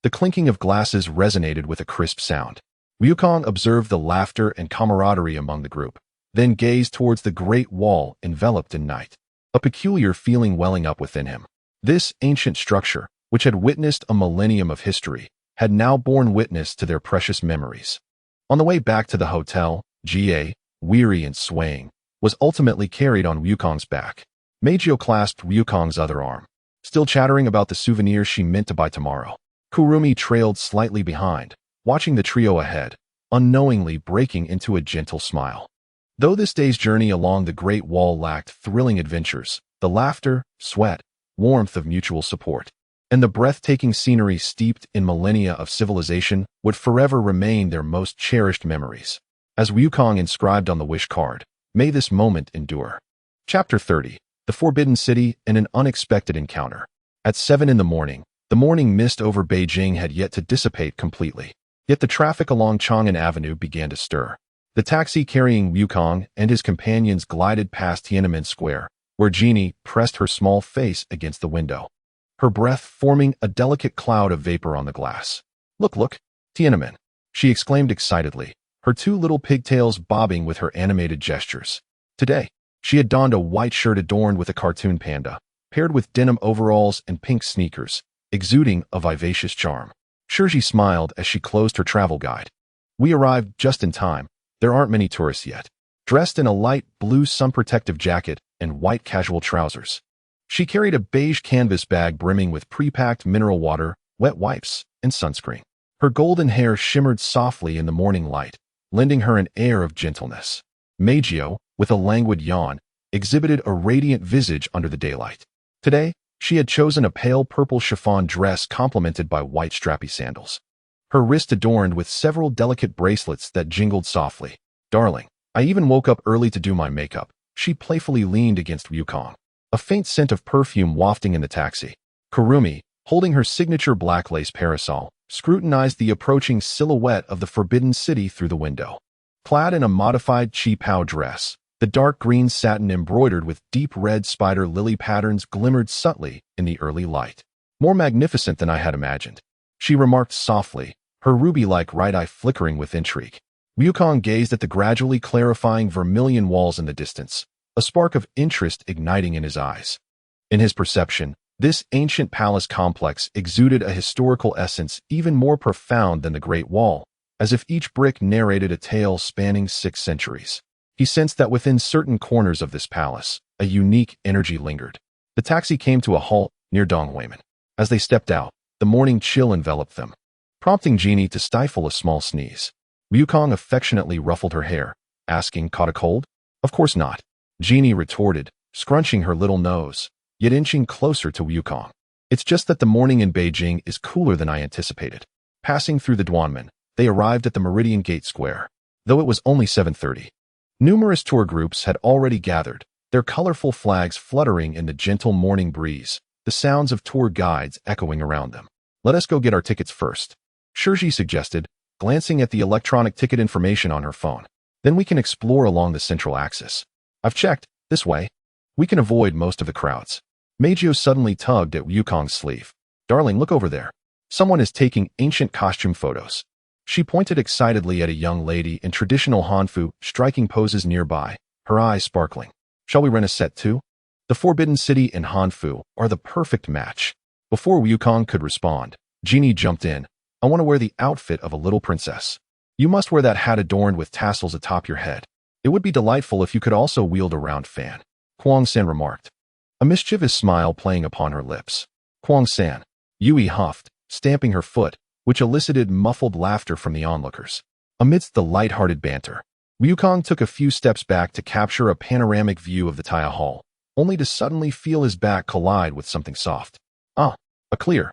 The clinking of glasses resonated with a crisp sound. Wukong observed the laughter and camaraderie among the group, then gazed towards the great wall enveloped in night, a peculiar feeling welling up within him. This ancient structure, which had witnessed a millennium of history, had now borne witness to their precious memories. On the way back to the hotel, Jie, weary and swaying, was ultimately carried on Wukong's back. Meijio clasped Wukong's other arm, still chattering about the souvenirs she meant to buy tomorrow. Kurumi trailed slightly behind, watching the trio ahead, unknowingly breaking into a gentle smile. Though this day's journey along the Great Wall lacked thrilling adventures, the laughter, sweat, warmth of mutual support, and the breathtaking scenery steeped in millennia of civilization would forever remain their most cherished memories. As Wukong inscribed on the wish card, "May this moment endure." Chapter 30. The Forbidden City and an Unexpected Encounter. At 7 in the morning mist over Beijing had yet to dissipate completely. Yet the traffic along Chang'an Avenue began to stir. The taxi carrying Wukong and his companions glided past Tiananmen Square, where Jeannie pressed her small face against the window, her breath forming a delicate cloud of vapor on the glass. Look, Tiananmen," she exclaimed excitedly, her two little pigtails bobbing with her animated gestures. Today, she had donned a white shirt adorned with a cartoon panda, paired with denim overalls and pink sneakers, exuding a vivacious charm. Shiori smiled as she closed her travel guide. "We arrived just in time. There aren't many tourists yet." Dressed in a light blue sun-protective jacket and white casual trousers, she carried a beige canvas bag brimming with pre-packed mineral water, wet wipes, and sunscreen. Her golden hair shimmered softly in the morning light, lending her an air of gentleness. Meijio, with a languid yawn, exhibited a radiant visage under the daylight. Today, she had chosen a pale purple chiffon dress complemented by white strappy sandals, her wrist adorned with several delicate bracelets that jingled softly. "Darling, I even woke up early to do my makeup," she playfully leaned against Wukong, a faint scent of perfume wafting in the taxi. Kurumi, holding her signature black lace parasol, scrutinized the approaching silhouette of the Forbidden City through the window. Clad in a modified chi-pao dress, the dark green satin embroidered with deep red spider lily patterns glimmered subtly in the early light. "More magnificent than I had imagined," she remarked softly, her ruby-like right eye flickering with intrigue. Wukong gazed at the gradually clarifying vermilion walls in the distance, a spark of interest igniting in his eyes. In his perception, this ancient palace complex exuded a historical essence even more profound than the Great Wall, as if each brick narrated a tale spanning 6 centuries. He sensed that within certain corners of this palace, a unique energy lingered. The taxi came to a halt near Donghuimen. As they stepped out, the morning chill enveloped them, prompting Jeannie to stifle a small sneeze. Wukong affectionately ruffled her hair, asking, "Caught a cold?" "Of course not," Jeannie retorted, scrunching her little nose, yet inching closer to Wukong. "It's just that the morning in Beijing is cooler than I anticipated." Passing through the Duanmen, they arrived at the Meridian Gate Square, though it was only 7:30. Numerous tour groups had already gathered, their colorful flags fluttering in the gentle morning breeze, the sounds of tour guides echoing around them. "Let us go get our tickets first," Shiori suggested, glancing at the electronic ticket information on her phone. "Then we can explore along the central axis. I've checked, this way. We can avoid most of the crowds." Meijio suddenly tugged at Wukong's sleeve. "Darling, look over there. Someone is taking ancient costume photos." She pointed excitedly at a young lady in traditional Hanfu striking poses nearby, her eyes sparkling. "Shall we rent a set too? The Forbidden City and Hanfu are the perfect match." Before Wukong could respond, Jeannie jumped in. "I want to wear the outfit of a little princess. You must wear that hat adorned with tassels atop your head. It would be delightful if you could also wield a round fan," Kwang-san remarked, a mischievous smile playing upon her lips. "Kwang-san," Yui huffed, stamping her foot, which elicited muffled laughter from the onlookers. Amidst the light-hearted banter, Wukong took a few steps back to capture a panoramic view of the Taya Hall, only to suddenly feel his back collide with something soft. "Ah, a clear!"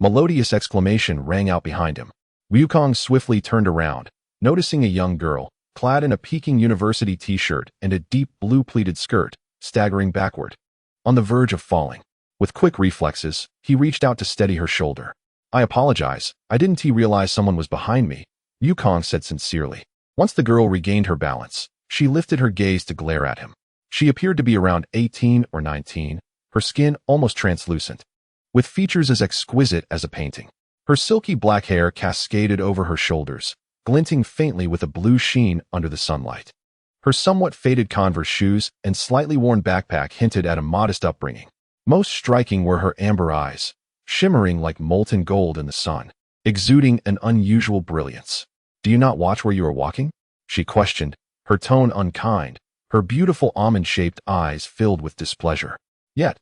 Melodious exclamation rang out behind him. Wukong swiftly turned around, noticing a young girl, clad in a Peking University t-shirt and a deep blue pleated skirt, staggering backward, on the verge of falling. With quick reflexes, he reached out to steady her shoulder. "I apologize, I didn't realize someone was behind me," Wukong said sincerely. Once the girl regained her balance, she lifted her gaze to glare at him. She appeared to be around 18 or 19, her skin almost translucent. with features as exquisite as a painting. Her silky black hair cascaded over her shoulders, glinting faintly with a blue sheen under the sunlight. Her somewhat faded Converse shoes and slightly worn backpack hinted at a modest upbringing. Most striking were her amber eyes, shimmering like molten gold in the sun, exuding an unusual brilliance. "Do you not watch where you are walking?" she questioned, her tone unkind, her beautiful almond-shaped eyes filled with displeasure. Yet,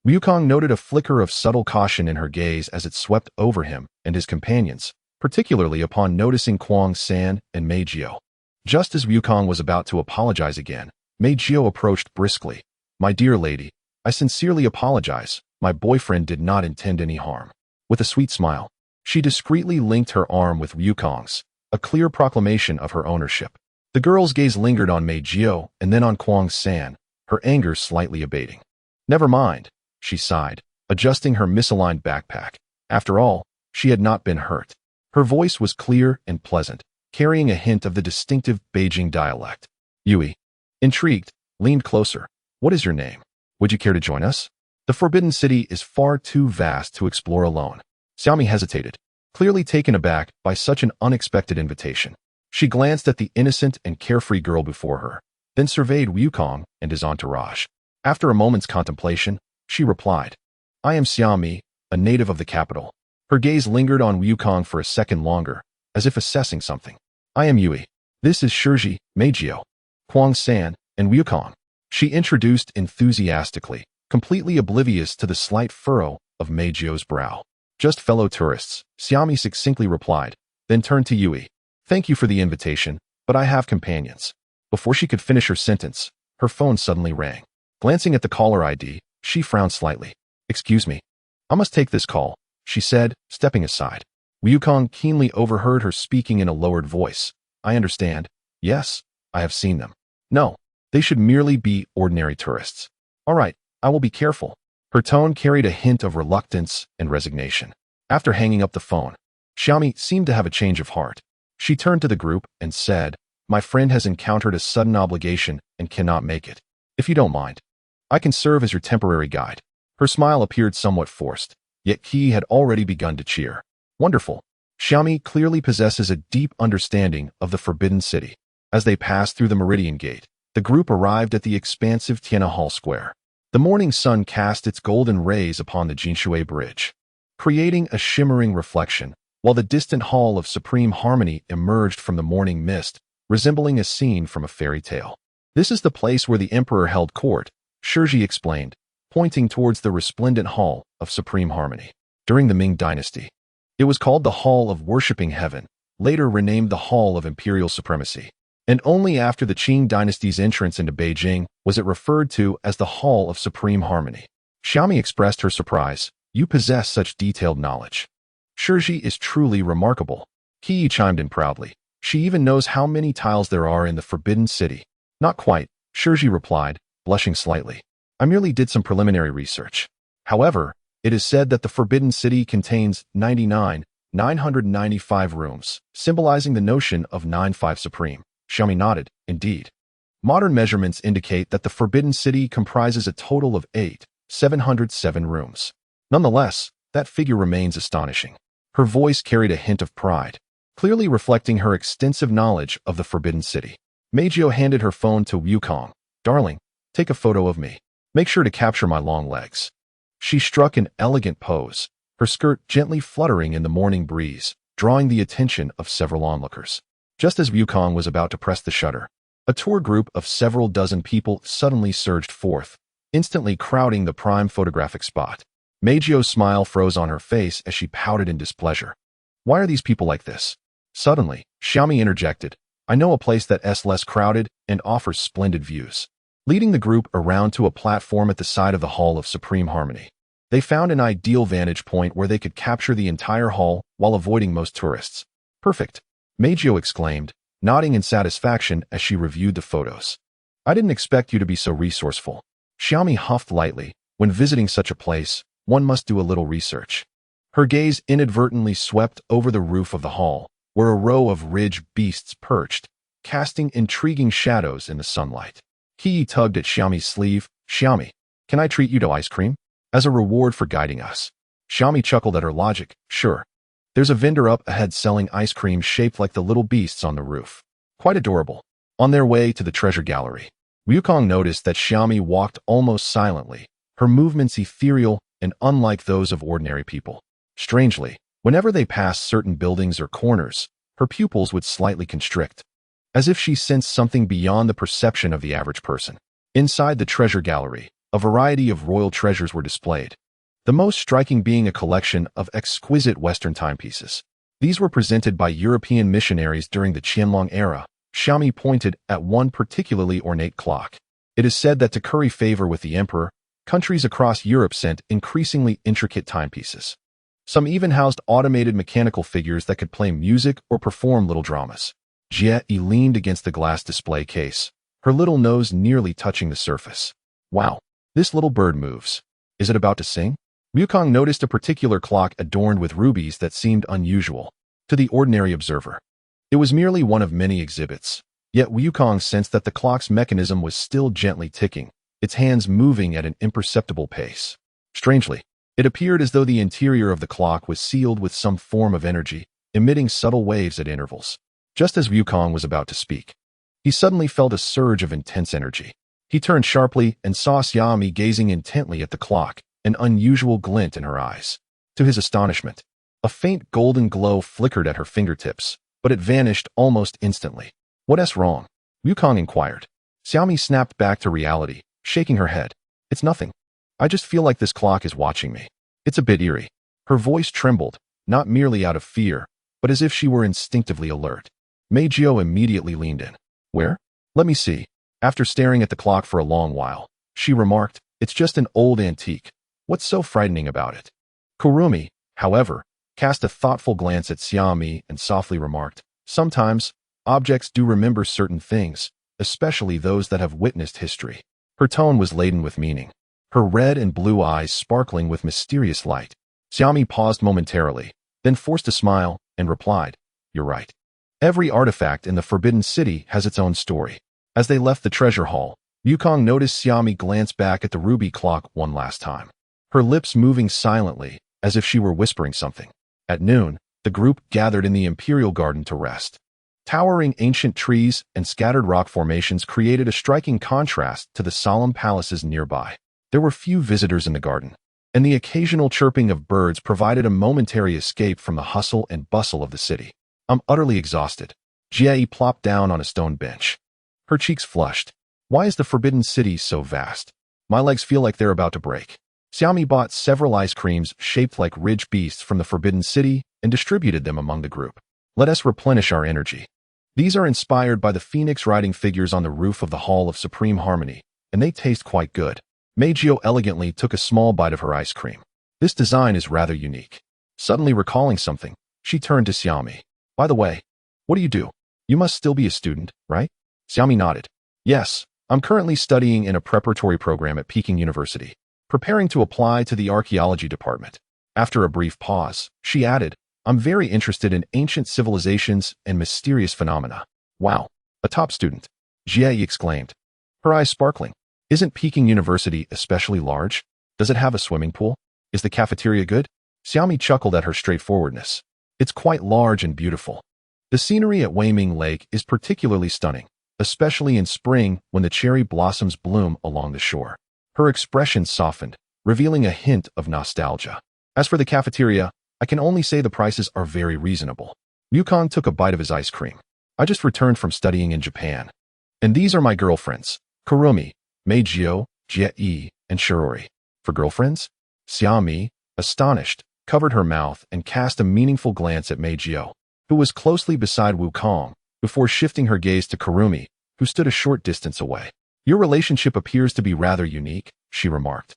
Wukong noted a flicker of subtle caution in her gaze as it swept over him and his companions, particularly upon noticing Kwang San and Mei Jio. Just as Wukong was about to apologize again, Mei Jio approached briskly. "My dear lady, I sincerely apologize. My boyfriend did not intend any harm." With a sweet smile, she discreetly linked her arm with Wukong's, a clear proclamation of her ownership. The girl's gaze lingered on Mei Jio and then on Kwang San, her anger slightly abating. "Never mind," she sighed, adjusting her misaligned backpack. After all, she had not been hurt. Her voice was clear and pleasant, carrying a hint of the distinctive Beijing dialect. Yui, intrigued, leaned closer. "What is your name? Would you care to join us? The Forbidden City is far too vast to explore alone." Xiaomi hesitated, clearly taken aback by such an unexpected invitation. She glanced at the innocent and carefree girl before her, then surveyed Wukong and his entourage. After a moment's contemplation, she replied, "I am Xiaomi, a native of the capital." Her gaze lingered on Wukong for a second longer, as if assessing something. "I am Yui. This is Shiori, Mei Jio, Kwang San, and Wukong," she introduced enthusiastically, completely oblivious to the slight furrow of Mei Jio's brow. "Just fellow tourists," Xiaomi succinctly replied, then turned to Yui. "Thank you for the invitation, but I have companions." Before she could finish her sentence, her phone suddenly rang. Glancing at the caller ID, she frowned slightly. "Excuse me. I must take this call," she said, stepping aside. Wukong keenly overheard her speaking in a lowered voice. "I understand. Yes, I have seen them. No, they should merely be ordinary tourists. All right, I will be careful." Her tone carried a hint of reluctance and resignation. After hanging up the phone, Xiaomi seemed to have a change of heart. She turned to the group and said, "My friend has encountered a sudden obligation and cannot make it. If you don't mind, I can serve as your temporary guide." Her smile appeared somewhat forced, yet he had already begun to cheer. Wonderful. Xiaomi clearly possesses a deep understanding of the Forbidden City. As they passed through the Meridian Gate, the group arrived at the expansive Tiana Hall Square. The morning sun cast its golden rays upon the Jinshui Bridge, creating a shimmering reflection, while the distant Hall of Supreme Harmony emerged from the morning mist, resembling a scene from a fairy tale. "This is the place where the Emperor held court," Shiori explained, pointing towards the resplendent Hall of Supreme Harmony. During the Ming Dynasty, it was called the Hall of Worshipping Heaven, later renamed the Hall of Imperial Supremacy. And only after the Qing dynasty's entrance into Beijing was it referred to as the Hall of Supreme Harmony. Xiaomi expressed her surprise. "You possess such detailed knowledge. Shiori is truly remarkable." Qi chimed in proudly. "She even knows how many tiles there are in the Forbidden City." "Not quite," Shiori replied, blushing slightly. "I merely did some preliminary research. However, it is said that the Forbidden City contains 99,995 rooms, symbolizing the notion of 9-5 supreme." Xiaomi nodded. "Indeed. Modern measurements indicate that the Forbidden City comprises a total of 8,707 rooms. Nonetheless, that figure remains astonishing." Her voice carried a hint of pride, clearly reflecting her extensive knowledge of the Forbidden City. Mei Jio handed her phone to Wukong. "Darling, take a photo of me. Make sure to capture my long legs." She struck an elegant pose, her skirt gently fluttering in the morning breeze, drawing the attention of several onlookers. Just as Wukong was about to press the shutter, a tour group of several dozen people suddenly surged forth, instantly crowding the prime photographic spot. Mei Jio's smile froze on her face as she pouted in displeasure. "Why are these people like this?" Suddenly, Xiaomi interjected. "I know a place that's less crowded and offers splendid views." Leading the group around to a platform at the side of the Hall of Supreme Harmony, they found an ideal vantage point where they could capture the entire hall while avoiding most tourists. "Perfect," Mei Jio exclaimed, nodding in satisfaction as she reviewed the photos. "I didn't expect you to be so resourceful." Xiaomi huffed lightly. When visiting such a place, one must do a little research. Her gaze inadvertently swept over the roof of the hall, where a row of ridge beasts perched, casting intriguing shadows in the sunlight. He tugged at Xiaomi's sleeve. "Xiaomi, can I treat you to ice cream? As a reward for guiding us." Xiaomi chuckled at her logic. Sure. There's a vendor up ahead selling ice cream shaped like the little beasts on the roof. Quite adorable. On their way to the treasure gallery, Wukong noticed that Xiaomi walked almost silently, her movements ethereal and unlike those of ordinary people. Strangely, whenever they passed certain buildings or corners, her pupils would slightly constrict, as if she sensed something beyond the perception of the average person. Inside the treasure gallery, a variety of royal treasures were displayed, the most striking being a collection of exquisite Western timepieces. These were presented by European missionaries during the Qianlong era. Xiaomi pointed at one particularly ornate clock. It is said that to curry favor with the emperor, countries across Europe sent increasingly intricate timepieces. Some even housed automated mechanical figures that could play music or perform little dramas. Jie leaned against the glass display case, her little nose nearly touching the surface. Wow, this little bird moves. Is it about to sing? Wukong noticed a particular clock adorned with rubies that seemed unusual to the ordinary observer. It was merely one of many exhibits, yet Wukong sensed that the clock's mechanism was still gently ticking, its hands moving at an imperceptible pace. Strangely, it appeared as though the interior of the clock was sealed with some form of energy, emitting subtle waves at intervals. Just as Wukong was about to speak, he suddenly felt a surge of intense energy. He turned sharply and saw Xiaomi gazing intently at the clock, an unusual glint in her eyes. To his astonishment, a faint golden glow flickered at her fingertips, but it vanished almost instantly. What's wrong? Wukong inquired. Xiaomi snapped back to reality, shaking her head. It's nothing. I just feel like this clock is watching me. It's a bit eerie. Her voice trembled, not merely out of fear, but as if she were instinctively alert. Meijio immediately leaned in. Where? Let me see. After staring at the clock for a long while, she remarked, it's just an old antique. What's so frightening about it? Kurumi, however, cast a thoughtful glance at Xiaomi and softly remarked, sometimes, objects do remember certain things, especially those that have witnessed history. Her tone was laden with meaning, her red and blue eyes sparkling with mysterious light. Xiaomi paused momentarily, then forced a smile and replied, You're right. Every artifact in the Forbidden City has its own story. As they left the treasure hall, Wukong noticed Xiaomi glance back at the ruby clock one last time, her lips moving silently, as if she were whispering something. At noon, the group gathered in the Imperial Garden to rest. Towering ancient trees and scattered rock formations created a striking contrast to the solemn palaces nearby. There were few visitors in the garden, and the occasional chirping of birds provided a momentary escape from the hustle and bustle of the city. I'm utterly exhausted. Jie plopped down on a stone bench. Her cheeks flushed. Why is the Forbidden City so vast? My legs feel like they're about to break. Xiaomi bought several ice creams shaped like ridge beasts from the Forbidden City and distributed them among the group. Let us replenish our energy. These are inspired by the phoenix riding figures on the roof of the Hall of Supreme Harmony, and they taste quite good. Meijio elegantly took a small bite of her ice cream. This design is rather unique. Suddenly recalling something, she turned to Xiaomi. By the way, what do? You must still be a student, right? Xiaomi nodded. Yes, I'm currently studying in a preparatory program at Peking University, preparing to apply to the archaeology department. After a brief pause, she added, I'm very interested in ancient civilizations and mysterious phenomena. Wow, a top student, Jie exclaimed, her eyes sparkling. Isn't Peking University especially large? Does it have a swimming pool? Is the cafeteria good? Xiaomi chuckled at her straightforwardness. It's quite large and beautiful. The scenery at Weiming Lake is particularly stunning, especially in spring when the cherry blossoms bloom along the shore. Her expression softened, revealing a hint of nostalgia. As for the cafeteria, I can only say the prices are very reasonable. Wukong took a bite of his ice cream. I just returned from studying in Japan. And these are my girlfriends, Kurumi, Meijio, Jie, and Shiori. For girlfriends? Xiaomi, astonished, covered her mouth and cast a meaningful glance at Meijio, who was closely beside Wukong, before shifting her gaze to Kurumi, who stood a short distance away. Your relationship appears to be rather unique, she remarked.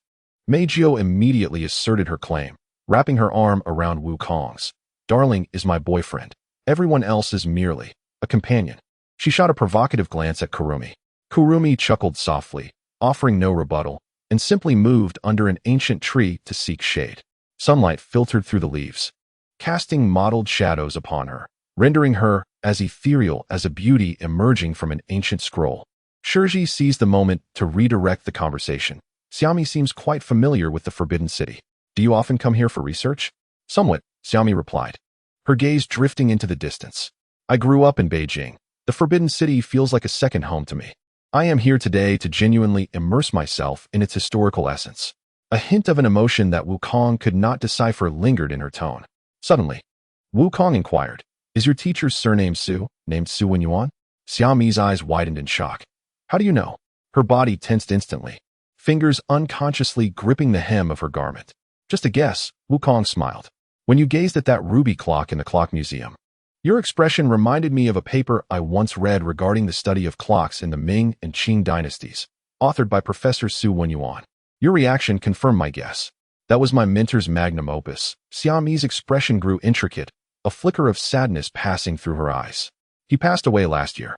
Meijio immediately asserted her claim, wrapping her arm around Wukong's. Darling is my boyfriend. Everyone else is merely a companion. She shot a provocative glance at Kurumi. Kurumi chuckled softly, offering no rebuttal, and simply moved under an ancient tree to seek shade. Sunlight filtered through the leaves, casting mottled shadows upon her, rendering her as ethereal as a beauty emerging from an ancient scroll. Shirji seized the moment to redirect the conversation. Xiaomi seems quite familiar with the Forbidden City. Do you often come here for research? Somewhat, Xiaomi replied, her gaze drifting into the distance. I grew up in Beijing. The Forbidden City feels like a second home to me. I am here today to genuinely immerse myself in its historical essence. A hint of an emotion that Wukong could not decipher lingered in her tone. Suddenly, Wukong inquired, is your teacher's surname Su, named Su Wenyuan? Xiaomi's eyes widened in shock. How do you know? Her body tensed instantly, fingers unconsciously gripping the hem of her garment. Just a guess, Wukong smiled. When you gazed at that ruby clock in the clock museum, your expression reminded me of a paper I once read regarding the study of clocks in the Ming and Qing dynasties, authored by Professor Su Wenyuan. Your reaction confirmed my guess. That was my mentor's magnum opus. Xiaomi's expression grew intricate, a flicker of sadness passing through her eyes. He passed away last year.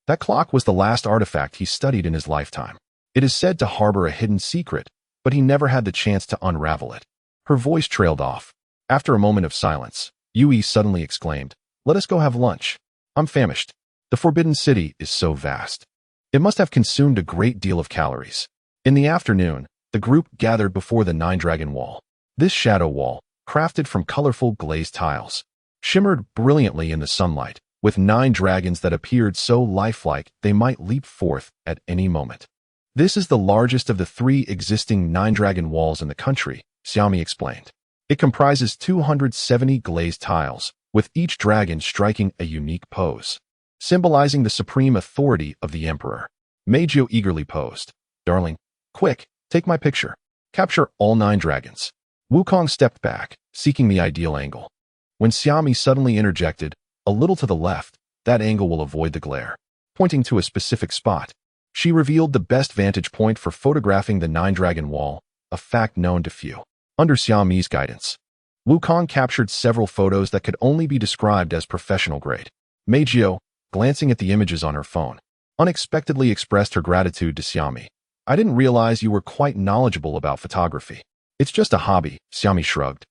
That clock was the last artifact he studied in his lifetime. It is said to harbor a hidden secret, but he never had the chance to unravel it. Her voice trailed off. After a moment of silence, Yui suddenly exclaimed, let us go have lunch. I'm famished. The Forbidden City is so vast. It must have consumed a great deal of calories. In the afternoon, the group gathered before the Nine-Dragon Wall. This shadow wall, crafted from colorful glazed tiles, shimmered brilliantly in the sunlight, with 9 dragons that appeared so lifelike they might leap forth at any moment. This is the largest of the 3 existing Nine-Dragon walls in the country, Xiaomi explained. It comprises 270 glazed tiles, with each dragon striking a unique pose, symbolizing the supreme authority of the emperor. Meijio eagerly posed. Darling, quick, take my picture. Capture all 9 dragons. Wukong stepped back, seeking the ideal angle. When Xiaomi suddenly interjected, a little to the left, that angle will avoid the glare. Pointing to a specific spot, she revealed the best vantage point for photographing the Nine-Dragon Wall, a fact known to few. Under Xiaomi's guidance, Wukong captured several photos that could only be described as professional grade. Meijio, glancing at the images on her phone, unexpectedly expressed her gratitude to Xiaomi. I didn't realize you were quite knowledgeable about photography. It's just a hobby, Xiaomi shrugged.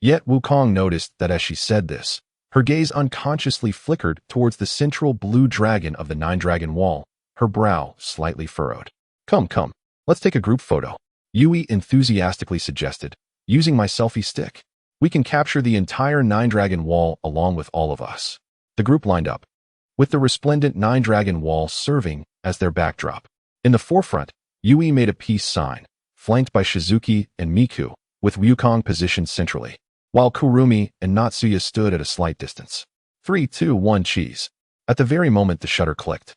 Yet Wukong noticed that as she said this, her gaze unconsciously flickered towards the central blue dragon of the Nine-Dragon Wall, her brow slightly furrowed. Come, let's take a group photo, Yui enthusiastically suggested, using my selfie stick. We can capture the entire Nine-Dragon Wall along with all of us. The group lined up, with the resplendent Nine-Dragon Wall serving as their backdrop. In the forefront, Yui made a peace sign, flanked by Shizuki and Miku, with Wukong positioned centrally, while Kurumi and Natsuya stood at a slight distance. 3, 2, 1, cheese. At the very moment the shutter clicked,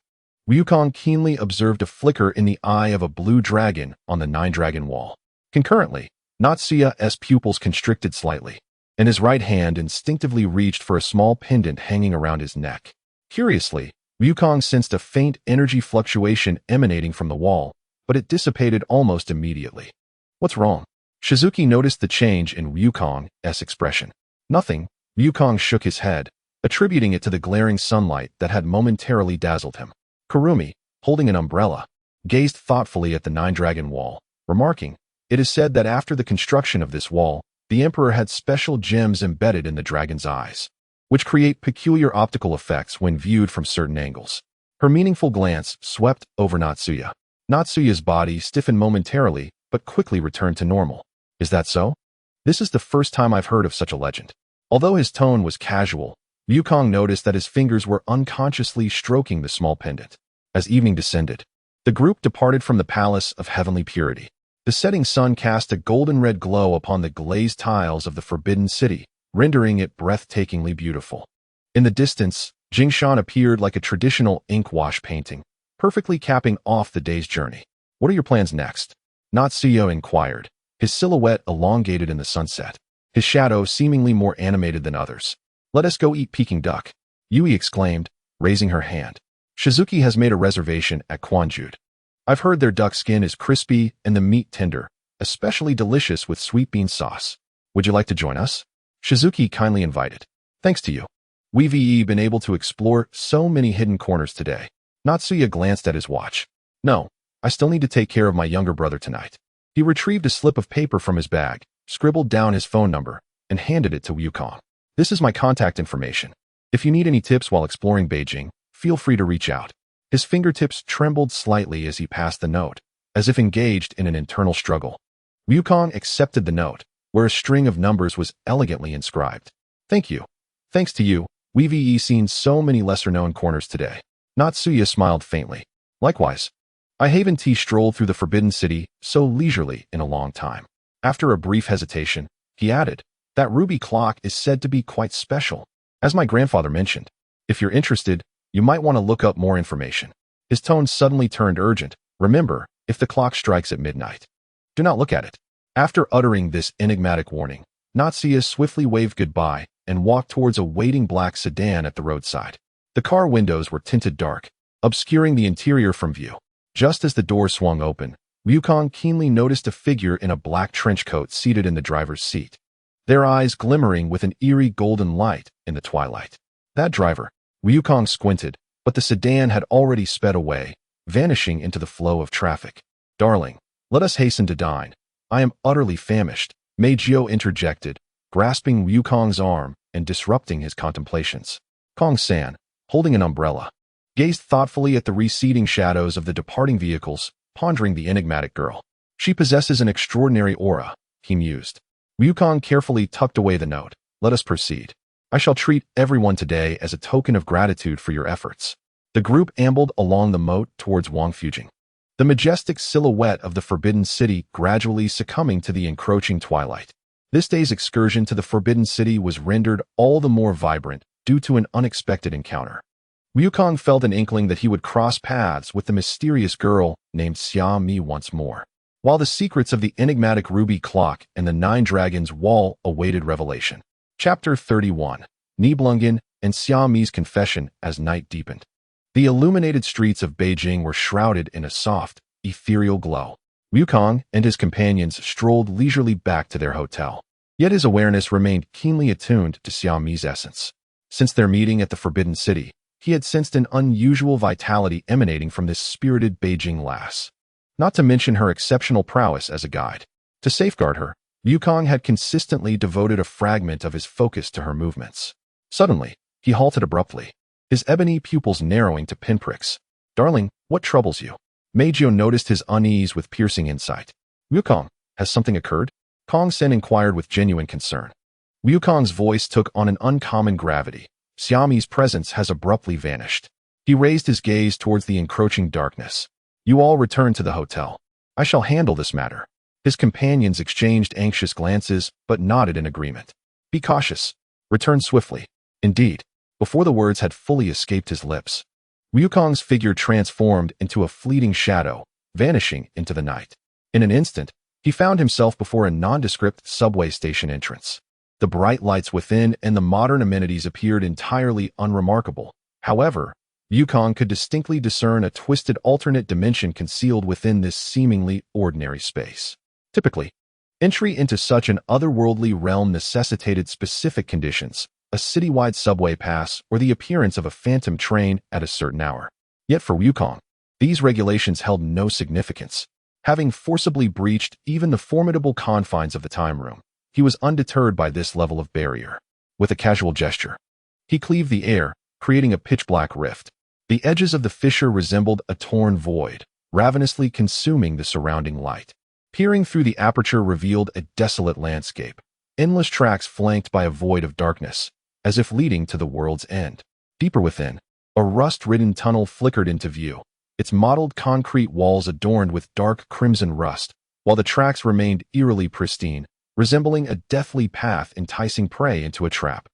Wukong keenly observed a flicker in the eye of a blue dragon on the Nine-Dragon Wall. Concurrently, Natsuya's pupils constricted slightly, and his right hand instinctively reached for a small pendant hanging around his neck. Curiously, Wukong sensed a faint energy fluctuation emanating from the wall, but it dissipated almost immediately. What's wrong? Shizuki noticed the change in Wukong's expression. Nothing, Wukong shook his head, attributing it to the glaring sunlight that had momentarily dazzled him. Kurumi, holding an umbrella, gazed thoughtfully at the Nine-Dragon Wall, remarking, it is said that after the construction of this wall, the emperor had special gems embedded in the dragon's eyes, which create peculiar optical effects when viewed from certain angles. Her meaningful glance swept over Natsuya. Natsuya's body stiffened momentarily, but quickly returned to normal. Is that so? This is the first time I've heard of such a legend. Although his tone was casual, Wukong noticed that his fingers were unconsciously stroking the small pendant. As evening descended, the group departed from the Palace of Heavenly Purity. The setting sun cast a golden-red glow upon the glazed tiles of the Forbidden City, rendering it breathtakingly beautiful. In the distance, Jingshan appeared like a traditional ink wash painting, perfectly capping off the day's journey. What are your plans next? Natsuya inquired, his silhouette elongated in the sunset, his shadow seemingly more animated than others. Let us go eat Peking duck, Yui exclaimed, raising her hand. Shizuki has made a reservation at Quanjude. I've heard their duck skin is crispy and the meat tender, especially delicious with sweet bean sauce. Would you like to join us? Shizuki kindly invited. Thanks to you. We've been able to explore so many hidden corners today. Natsuya glanced at his watch. No, I still need to take care of my younger brother tonight. He retrieved a slip of paper from his bag, scribbled down his phone number, and handed it to Wukong. This is my contact information. If you need any tips while exploring Beijing, feel free to reach out. His fingertips trembled slightly as he passed the note, as if engaged in an internal struggle. Wukong accepted the note, where a string of numbers was elegantly inscribed. Thank you. Thanks to you, we've seen so many lesser-known corners today. Natsuya smiled faintly. Likewise. I Haven T strolled through the Forbidden City so leisurely in a long time. After a brief hesitation, he added, that ruby clock is said to be quite special. As my grandfather mentioned, if you're interested, you might want to look up more information. His tone suddenly turned urgent. Remember, if the clock strikes at midnight, do not look at it. After uttering this enigmatic warning, Natsuya swiftly waved goodbye and walked towards a waiting black sedan at the roadside. The car windows were tinted dark, obscuring the interior from view. Just as the door swung open, Wukong keenly noticed a figure in a black trench coat seated in the driver's seat, their eyes glimmering with an eerie golden light in the twilight. That driver. Wukong squinted, but the sedan had already sped away, vanishing into the flow of traffic. Darling, let us hasten to dine. I am utterly famished, Meijio interjected, grasping Wukong's arm and disrupting his contemplations. Kong-san, holding an umbrella, gazed thoughtfully at the receding shadows of the departing vehicles, pondering the enigmatic girl. She possesses an extraordinary aura, he mused. Wukong carefully tucked away the note. Let us proceed. I shall treat everyone today as a token of gratitude for your efforts. The group ambled along the moat towards Wangfujing, the majestic silhouette of the Forbidden City gradually succumbing to the encroaching twilight. This day's excursion to the Forbidden City was rendered all the more vibrant due to an unexpected encounter. Wukong felt an inkling that he would cross paths with the mysterious girl named Xiaomi once more, while the secrets of the enigmatic ruby clock and the Nine Dragons Wall awaited revelation. Chapter 31. Nibelungen and Xiaomi's confession as night deepened. The illuminated streets of Beijing were shrouded in a soft, ethereal glow. Wukong and his companions strolled leisurely back to their hotel, yet his awareness remained keenly attuned to Xiaomi's essence. Since their meeting at the Forbidden City, he had sensed an unusual vitality emanating from this spirited Beijing lass, not to mention her exceptional prowess as a guide. To safeguard her, Wukong had consistently devoted a fragment of his focus to her movements. Suddenly, he halted abruptly, his ebony pupils narrowing to pinpricks. Darling, what troubles you? Meijio noticed his unease with piercing insight. Wukong, has something occurred? Kong-sen inquired with genuine concern. Wukong's voice took on an uncommon gravity. Xiaomi's presence has abruptly vanished. He raised his gaze towards the encroaching darkness. You all return to the hotel. I shall handle this matter. His companions exchanged anxious glances, but nodded in agreement. Be cautious. Return swiftly. Indeed, before the words had fully escaped his lips, Wukong's figure transformed into a fleeting shadow, vanishing into the night. In an instant, he found himself before a nondescript subway station entrance. The bright lights within and the modern amenities appeared entirely unremarkable. However, Wukong could distinctly discern a twisted alternate dimension concealed within this seemingly ordinary space. Typically, entry into such an otherworldly realm necessitated specific conditions, a citywide subway pass, or the appearance of a phantom train at a certain hour. Yet for Wukong, these regulations held no significance. Having forcibly breached even the formidable confines of the time room, he was undeterred by this level of barrier. With a casual gesture, he cleaved the air, creating a pitch-black rift. The edges of the fissure resembled a torn void, ravenously consuming the surrounding light. Peering through the aperture revealed a desolate landscape, endless tracks flanked by a void of darkness, as if leading to the world's end. Deeper within, a rust-ridden tunnel flickered into view, its mottled concrete walls adorned with dark crimson rust, while the tracks remained eerily pristine, resembling a deathly path enticing prey into a trap.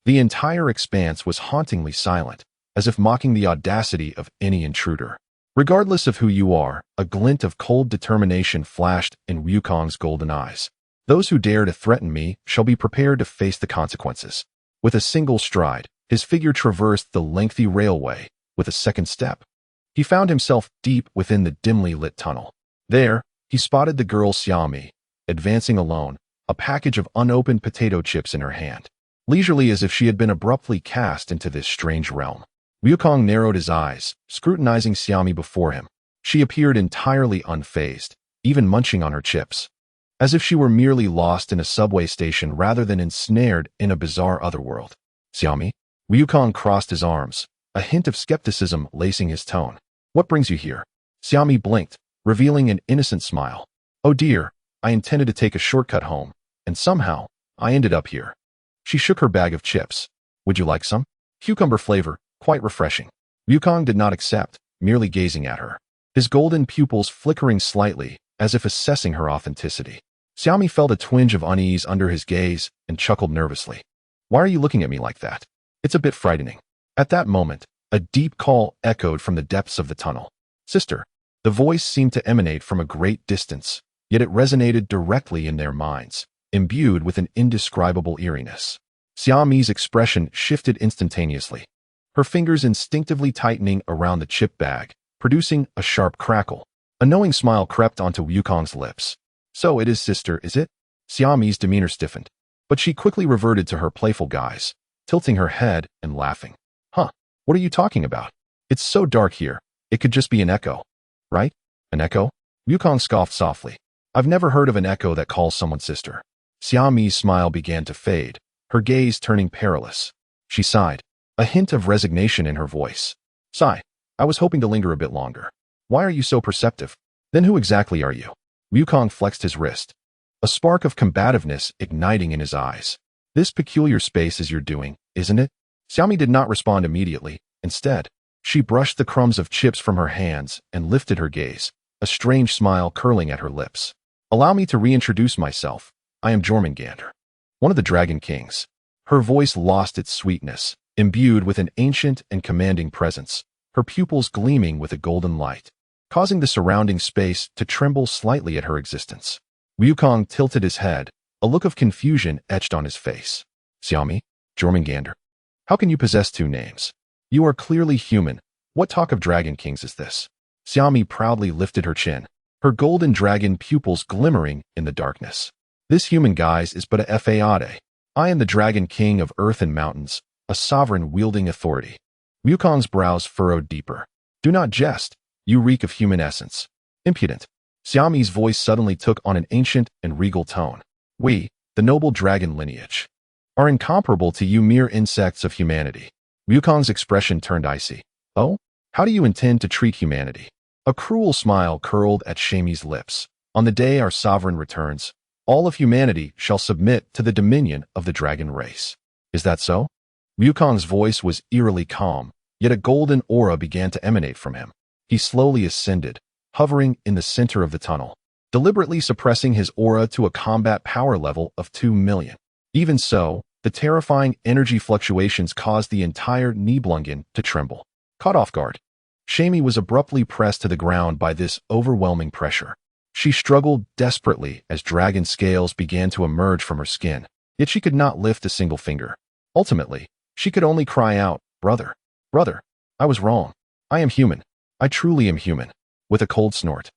The entire expanse was hauntingly silent, as if mocking the audacity of any intruder. Regardless of who you are, a glint of cold determination flashed in Wukong's golden eyes. Those who dare to threaten me shall be prepared to face the consequences. With a single stride, his figure traversed the lengthy railway. With a second step, he found himself deep within the dimly lit tunnel. There, he spotted the girl Xiaomi, advancing alone, a package of unopened potato chips in her hand, leisurely as if she had been abruptly cast into this strange realm. Wukong narrowed his eyes, scrutinizing Xiaomi before him. She appeared entirely unfazed, even munching on her chips, as if she were merely lost in a subway station rather than ensnared in a bizarre otherworld. Xiaomi? Wukong crossed his arms, a hint of skepticism lacing his tone. What brings you here? Xiaomi blinked, revealing an innocent smile. Oh dear, I intended to take a shortcut home. and somehow, I ended up here. She shook her bag of chips. Would you like some? Cucumber flavor, quite refreshing. Wukong did not accept, merely gazing at her, his golden pupils flickering slightly, as if assessing her authenticity. Xiaomi felt a twinge of unease under his gaze and chuckled nervously. Why are you looking at me like that? It's a bit frightening. At that moment, a deep call echoed from the depths of the tunnel. Sister. The voice seemed to emanate from a great distance, yet it resonated directly in their minds, imbued with an indescribable eeriness. Xiaomi's expression shifted instantaneously, her fingers instinctively tightening around the chip bag, producing a sharp crackle. A knowing smile crept onto Wukong's lips. So it is sister, is it? Xiaomi's demeanor stiffened, but she quickly reverted to her playful guise, tilting her head and laughing. Huh, what are you talking about? It's so dark here, it could just be an echo. Right? An echo? Wukong scoffed softly. I've never heard of an echo that calls someone sister. Xiaomi's smile began to fade, her gaze turning perilous. She sighed, a hint of resignation in her voice. Sigh, I was hoping to linger a bit longer. Why are you so perceptive? Then who exactly are you? Wukong flexed his wrist, a spark of combativeness igniting in his eyes. This peculiar space is your doing, isn't it? Xiaomi did not respond immediately. Instead, she brushed the crumbs of chips from her hands and lifted her gaze, a strange smile curling at her lips. Allow me to reintroduce myself. I am Jormungandr, one of the Dragon Kings. Her voice lost its sweetness, imbued with an ancient and commanding presence, her pupils gleaming with a golden light, causing the surrounding space to tremble slightly at her existence. Wukong tilted his head, a look of confusion etched on his face. Xiaomi, Jormungandr, how can you possess two names? You are clearly human. What talk of Dragon Kings is this? Xiaomi proudly lifted her chin, her golden dragon pupils glimmering in the darkness. This human guise is but a fade. I am the Dragon King of Earth and Mountains, a sovereign wielding authority. Wukong's brows furrowed deeper. Do not jest. You reek of human essence. Impudent. Xiaomi's voice suddenly took on an ancient and regal tone. We, the noble dragon lineage, are incomparable to you mere insects of humanity. Wukong's expression turned icy. Oh? How do you intend to treat humanity? A cruel smile curled at Xiaomi's lips. On the day our sovereign returns, all of humanity shall submit to the dominion of the dragon race. Is that so? Wukong's voice was eerily calm, yet a golden aura began to emanate from him. He slowly ascended, hovering in the center of the tunnel, deliberately suppressing his aura to a combat power level of 2 million. Even so, the terrifying energy fluctuations caused the entire Nibelungen to tremble. Caught off guard, Xiaomi was abruptly pressed to the ground by this overwhelming pressure. She struggled desperately as dragon scales began to emerge from her skin, yet she could not lift a single finger. Ultimately, she could only cry out, Brother, brother, I was wrong. I am human. I truly am human. With a cold snort,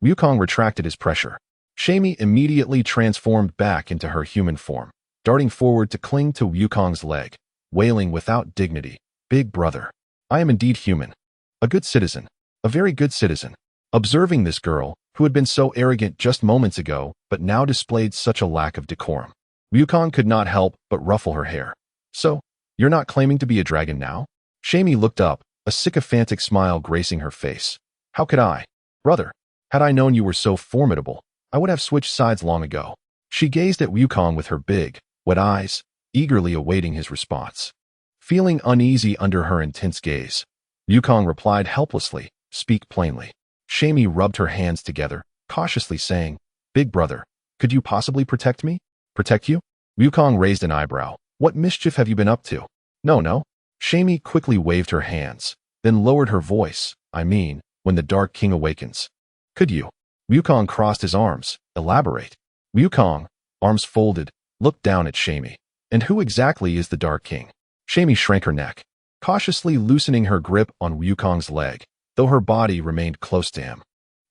Wukong retracted his pressure. Xiaomi immediately transformed back into her human form, darting forward to cling to Wukong's leg, wailing without dignity, Big brother, I am indeed human. A good citizen. A very good citizen. Observing this girl, who had been so arrogant just moments ago, but now displayed such a lack of decorum, Wukong could not help but ruffle her hair. So, you're not claiming to be a dragon now? Xiaomi looked up, a sycophantic smile gracing her face. How could I? Brother, had I known you were so formidable, I would have switched sides long ago. She gazed at Wukong with her big, wet eyes, eagerly awaiting his response. Feeling uneasy under her intense gaze, Wukong replied helplessly, Speak plainly. Xiaomi rubbed her hands together, cautiously saying, Big brother, could you possibly protect me? Protect you? Wukong raised an eyebrow. What mischief have you been up to? No. Xiaomi quickly waved her hands, then lowered her voice. I mean, when the Dark King awakens. Could you? Wukong crossed his arms. Elaborate. Wukong, arms folded, looked down at Xiaomi. And who exactly is the Dark King? Xiaomi shrank her neck, cautiously loosening her grip on Wukong's leg, though her body remained close to him.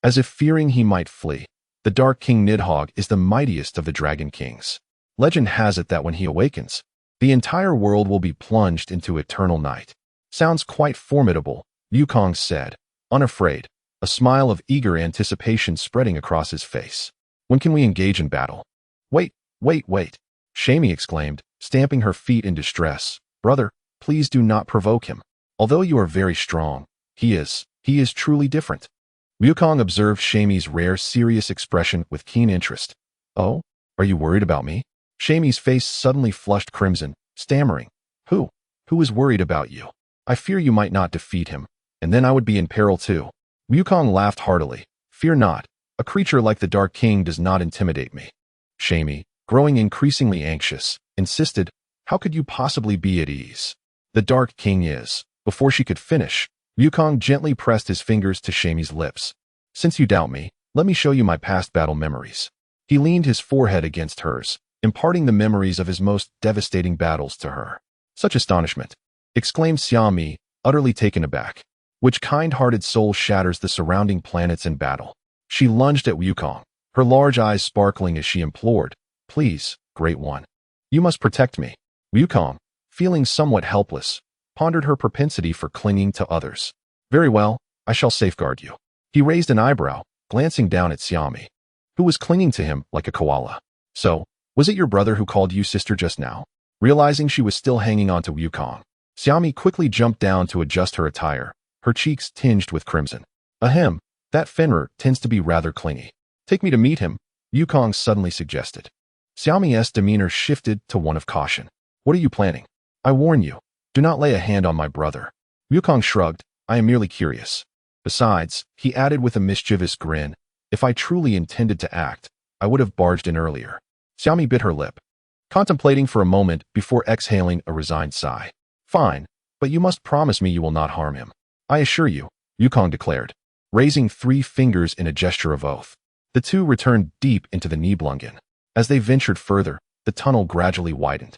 As if fearing he might flee, the Dark King Nidhogg is the mightiest of the Dragon Kings. Legend has it that when he awakens, the entire world will be plunged into eternal night. Sounds quite formidable, Wukong said, unafraid, a smile of eager anticipation spreading across his face. When can we engage in battle? Wait. Xiaomi exclaimed, stamping her feet in distress. Brother, please do not provoke him. Although you are very strong, he is truly different. Wukong observed Xiaomi's rare serious expression with keen interest. Oh? Are you worried about me? Shamey's face suddenly flushed crimson, stammering. Who? Who is worried about you? I fear you might not defeat him, and then I would be in peril too. Wukong laughed heartily. Fear not. A creature like the Dark King does not intimidate me. Shamey, growing increasingly anxious, insisted, how could you possibly be at ease? The Dark King is. Before she could finish, Wukong gently pressed his fingers to Shamey's lips. Since you doubt me, let me show you my past battle memories. He leaned his forehead against hers, imparting the memories of his most devastating battles to her. Such astonishment! Exclaimed Xiaomi, utterly taken aback. Which kind-hearted soul shatters the surrounding planets in battle? She lunged at Wukong, her large eyes sparkling as she implored, Please, Great One. You must protect me. Wukong, feeling somewhat helpless, pondered her propensity for clinging to others. Very well, I shall safeguard you. He raised an eyebrow, glancing down at Xiaomi, who was clinging to him like a koala. So, was it your brother who called you sister just now? Realizing she was still hanging on to Wukong, Xiaomi quickly jumped down to adjust her attire, her cheeks tinged with crimson. Ahem, that Fenrir tends to be rather clingy. Take me to meet him, Wukong suddenly suggested. Xiaomi's demeanor shifted to one of caution. What are you planning? I warn you, do not lay a hand on my brother. Wukong shrugged, I am merely curious. Besides, he added with a mischievous grin, if I truly intended to act, I would have barged in earlier. Xiaomi bit her lip, contemplating for a moment before exhaling a resigned sigh. Fine, but you must promise me you will not harm him. I assure you, Wukong declared, raising 3 fingers in a gesture of oath. The two returned deep into the Nibelungen. As they ventured further, the tunnel gradually widened,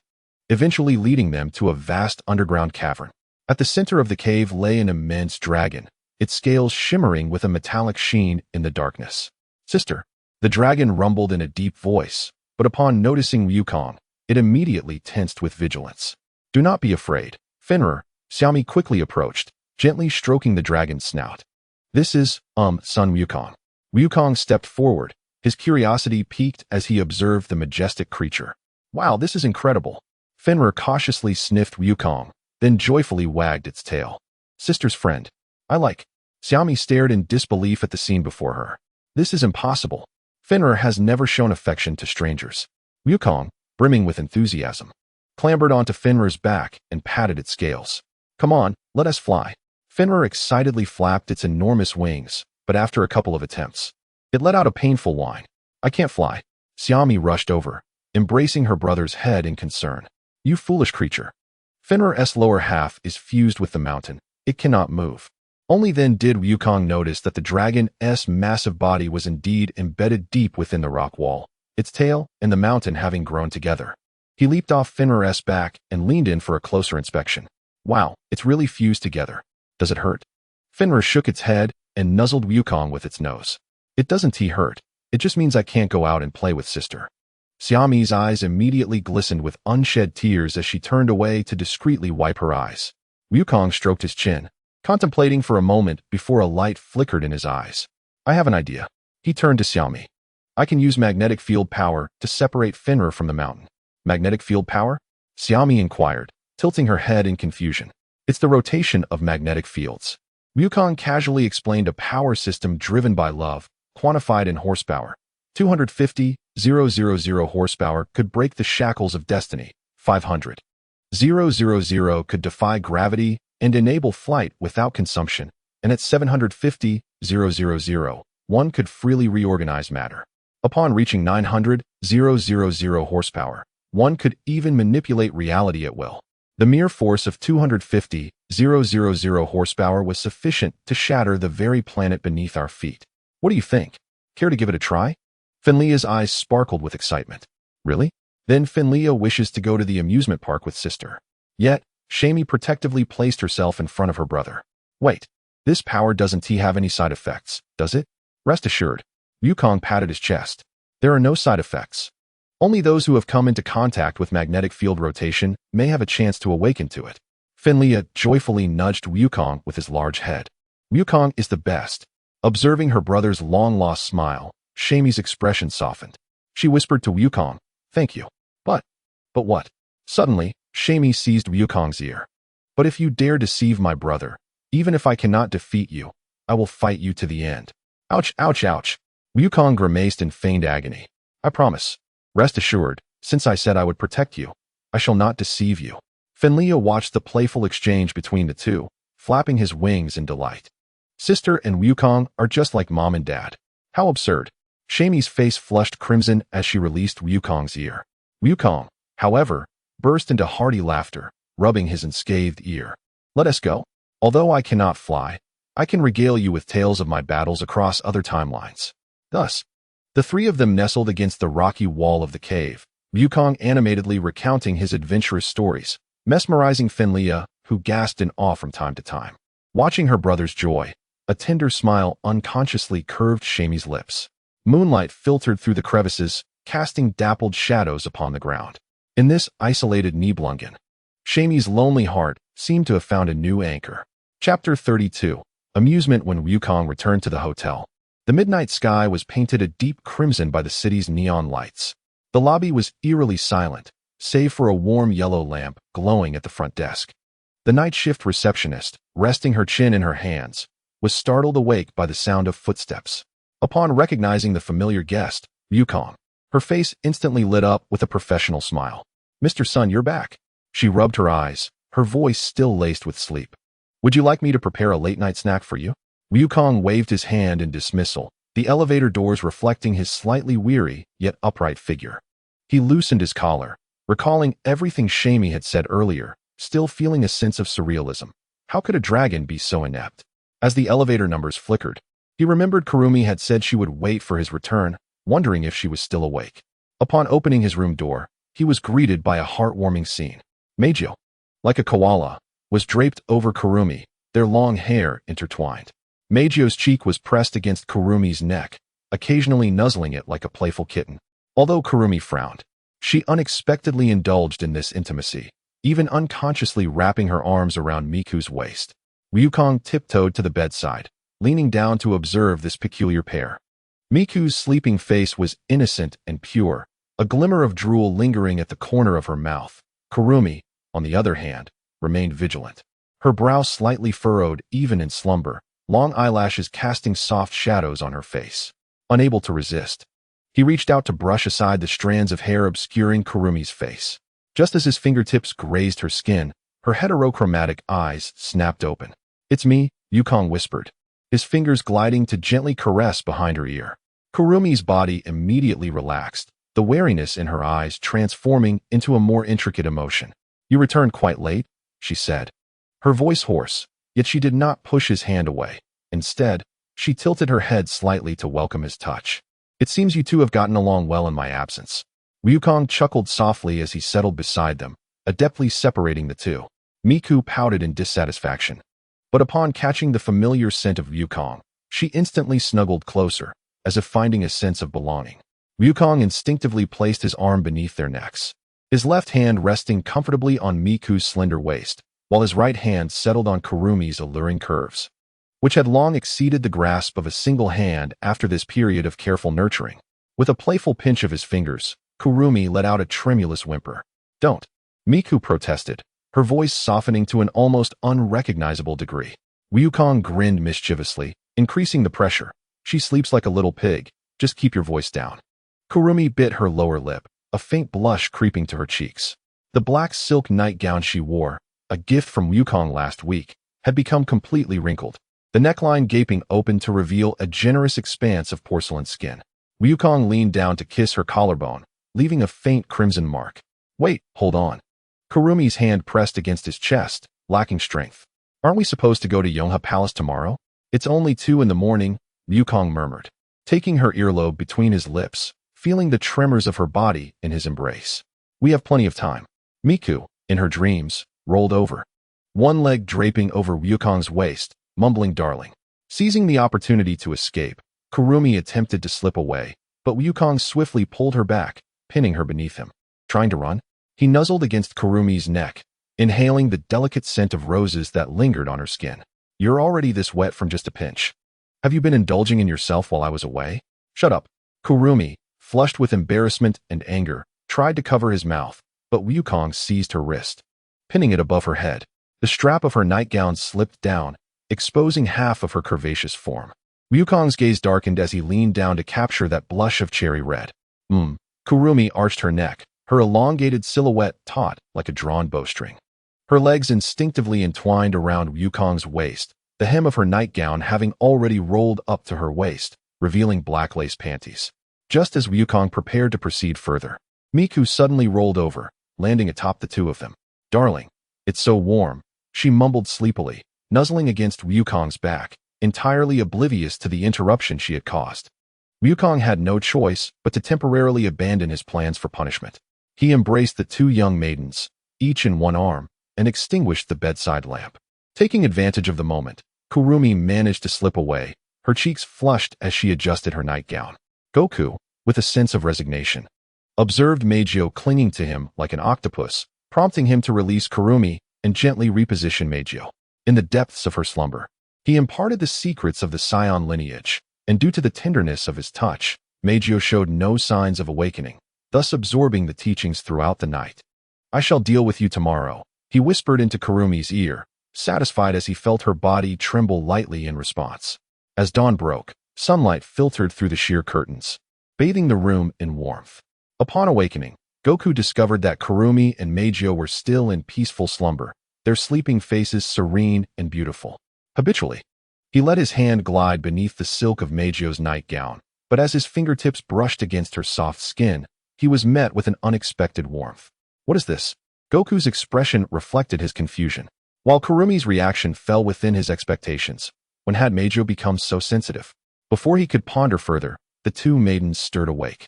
eventually leading them to a vast underground cavern. At the center of the cave lay an immense dragon, its scales shimmering with a metallic sheen in the darkness. Sister, the dragon rumbled in a deep voice, but upon noticing Wukong, it immediately tensed with vigilance. Do not be afraid, Fenrir, Xiaomi quickly approached, gently stroking the dragon's snout. This is, son Wukong. Wukong stepped forward, his curiosity piqued as he observed the majestic creature. Wow, this is incredible. Fenrir cautiously sniffed Wukong, then joyfully wagged its tail. Sister's friend. I like. Xiaomi stared in disbelief at the scene before her. This is impossible. Fenrir has never shown affection to strangers. Wukong, brimming with enthusiasm, clambered onto Fenrir's back and patted its scales. Come on, let us fly. Fenrir excitedly flapped its enormous wings, but after a couple of attempts, it let out a painful whine. I can't fly. Xiaomi rushed over, embracing her brother's head in concern. You foolish creature. Fenrir's lower half is fused with the mountain. It cannot move. Only then did Wukong notice that the dragon's massive body was indeed embedded deep within the rock wall, its tail and the mountain having grown together. He leaped off Fenrir's back and leaned in for a closer inspection. Wow, it's really fused together. Does it hurt? Fenrir shook its head and nuzzled Wukong with its nose. It doesn't hurt. It just means I can't go out and play with sister. Xiaomi's eyes immediately glistened with unshed tears as she turned away to discreetly wipe her eyes. Wukong stroked his chin, contemplating for a moment before a light flickered in his eyes. I have an idea. He turned to Xiaomi. I can use magnetic field power to separate Fenrir from the mountain. Magnetic field power? Xiaomi inquired, tilting her head in confusion. It's the rotation of magnetic fields. Wukong casually explained a power system driven by love, quantified in horsepower. 250,000 horsepower could break the shackles of destiny. 500,000 could defy gravity and enable flight without consumption, and at 750,000, one could freely reorganize matter. Upon reaching 900,000 horsepower, one could even manipulate reality at will. The mere force of 250,000 horsepower was sufficient to shatter the very planet beneath our feet. What do you think? Care to give it a try? Finlia's eyes sparkled with excitement. Really? Then Finlia wishes to go to the amusement park with sister. Yet, Shamey protectively placed herself in front of her brother. Wait, this power doesn't have any side effects, does it? Rest assured. Wukong patted his chest. There are no side effects. Only those who have come into contact with magnetic field rotation may have a chance to awaken to it. Finlia joyfully nudged Wukong with his large head. Wukong is the best. Observing her brother's long-lost smile, Shamey's expression softened. She whispered to Wukong, thank you. But what? Suddenly, Shamey seized Wukong's ear. But if you dare deceive my brother, even if I cannot defeat you, I will fight you to the end. Ouch, ouch, ouch. Wukong grimaced in feigned agony. I promise. Rest assured, since I said I would protect you, I shall not deceive you. Finlia watched the playful exchange between the two, flapping his wings in delight. Sister and Wukong are just like mom and dad. How absurd. Shamy's face flushed crimson as she released Wukong's ear. Wukong, however, burst into hearty laughter, rubbing his unscathed ear. Let us go. Although I cannot fly, I can regale you with tales of my battles across other timelines. Thus, the three of them nestled against the rocky wall of the cave, Wukong animatedly recounting his adventurous stories, mesmerizing Finlia, who gasped in awe from time to time. Watching her brother's joy, a tender smile unconsciously curved Shamy's lips. Moonlight filtered through the crevices, casting dappled shadows upon the ground. In this isolated Nibelungen, Shamy's lonely heart seemed to have found a new anchor. Chapter 32. Amusement when Wukong returned to the hotel. The midnight sky was painted a deep crimson by the city's neon lights. The lobby was eerily silent, save for a warm yellow lamp glowing at the front desk. The night shift receptionist, resting her chin in her hands, was startled awake by the sound of footsteps. Upon recognizing the familiar guest, Wukong, her face instantly lit up with a professional smile. "Mr. Sun, you're back." She rubbed her eyes, her voice still laced with sleep. "Would you like me to prepare a late-night snack for you?" Wukong waved his hand in dismissal, the elevator doors reflecting his slightly weary yet upright figure. He loosened his collar, recalling everything Shamy had said earlier, still feeling a sense of surrealism. How could a dragon be so inept? As the elevator numbers flickered, he remembered Kurumi had said she would wait for his return, wondering if she was still awake. Upon opening his room door, he was greeted by a heartwarming scene. Meijio, like a koala, was draped over Kurumi, their long hair intertwined. Meijio's cheek was pressed against Kurumi's neck, occasionally nuzzling it like a playful kitten. Although Kurumi frowned, she unexpectedly indulged in this intimacy, even unconsciously wrapping her arms around Miku's waist. Wukong tiptoed to the bedside, leaning down to observe this peculiar pair. Miku's sleeping face was innocent and pure, a glimmer of drool lingering at the corner of her mouth. Kurumi, on the other hand, remained vigilant. Her brow slightly furrowed even in slumber, long eyelashes casting soft shadows on her face. Unable to resist, he reached out to brush aside the strands of hair obscuring Kurumi's face. Just as his fingertips grazed her skin, her heterochromatic eyes snapped open. "It's me," Wukong whispered, his fingers gliding to gently caress behind her ear. Kurumi's body immediately relaxed, the wariness in her eyes transforming into a more intricate emotion. "You returned quite late," she said, her voice hoarse, yet she did not push his hand away. Instead, she tilted her head slightly to welcome his touch. "It seems you two have gotten along well in my absence." Wukong chuckled softly as he settled beside them, adeptly separating the two. Miku pouted in dissatisfaction. But upon catching the familiar scent of Wukong, she instantly snuggled closer, as if finding a sense of belonging. Wukong instinctively placed his arm beneath their necks, his left hand resting comfortably on Miku's slender waist, while his right hand settled on Kurumi's alluring curves, which had long exceeded the grasp of a single hand after this period of careful nurturing. With a playful pinch of his fingers, Kurumi let out a tremulous whimper. "Don't," Miku protested, her voice softening to an almost unrecognizable degree. Wukong grinned mischievously, increasing the pressure. "She sleeps like a little pig, just keep your voice down." Kurumi bit her lower lip, a faint blush creeping to her cheeks. The black silk nightgown she wore, a gift from Wukong last week, had become completely wrinkled, the neckline gaping open to reveal a generous expanse of porcelain skin. Wukong leaned down to kiss her collarbone, leaving a faint crimson mark. "Wait, hold on." Kurumi's hand pressed against his chest, lacking strength. "Aren't we supposed to go to Yongha Palace tomorrow?" "It's only 2 in the morning," Wukong murmured, taking her earlobe between his lips, feeling the tremors of her body in his embrace. "We have plenty of time." Miku, in her dreams, rolled over, one leg draping over Wukong's waist, mumbling "darling." Seizing the opportunity to escape, Kurumi attempted to slip away, but Wukong swiftly pulled her back, pinning her beneath him. Trying to run? He nuzzled against Kurumi's neck, inhaling the delicate scent of roses that lingered on her skin. "You're already this wet from just a pinch. Have you been indulging in yourself while I was away?" "Shut up." Kurumi, flushed with embarrassment and anger, tried to cover his mouth, but Wukong seized her wrist, pinning it above her head. The strap of her nightgown slipped down, exposing half of her curvaceous form. Wukong's gaze darkened as he leaned down to capture that blush of cherry red. Kurumi arched her neck, her elongated silhouette taut like a drawn bowstring. Her legs instinctively entwined around Wukong's waist, the hem of her nightgown having already rolled up to her waist, revealing black lace panties. Just as Wukong prepared to proceed further, Miku suddenly rolled over, landing atop the two of them. "Darling, it's so warm," she mumbled sleepily, nuzzling against Wukong's back, entirely oblivious to the interruption she had caused. Wukong had no choice but to temporarily abandon his plans for punishment. He embraced the two young maidens, each in one arm, and extinguished the bedside lamp. Taking advantage of the moment, Kurumi managed to slip away, her cheeks flushed as she adjusted her nightgown. Goku, with a sense of resignation, observed Meijio clinging to him like an octopus, prompting him to release Kurumi and gently reposition Meijio. In the depths of her slumber, he imparted the secrets of the Saiyan lineage, and due to the tenderness of his touch, Meijio showed no signs of awakening, thus absorbing the teachings throughout the night. "I shall deal with you tomorrow," he whispered into Kurumi's ear, satisfied as he felt her body tremble lightly in response. As dawn broke, sunlight filtered through the sheer curtains, bathing the room in warmth. Upon awakening, Goku discovered that Kurumi and Meijio were still in peaceful slumber, their sleeping faces serene and beautiful. Habitually, he let his hand glide beneath the silk of Meijio's nightgown, but as his fingertips brushed against her soft skin, he was met with an unexpected warmth. "What is this?" Goku's expression reflected his confusion, while Kurumi's reaction fell within his expectations. When had Meijio become so sensitive? Before he could ponder further, the two maidens stirred awake,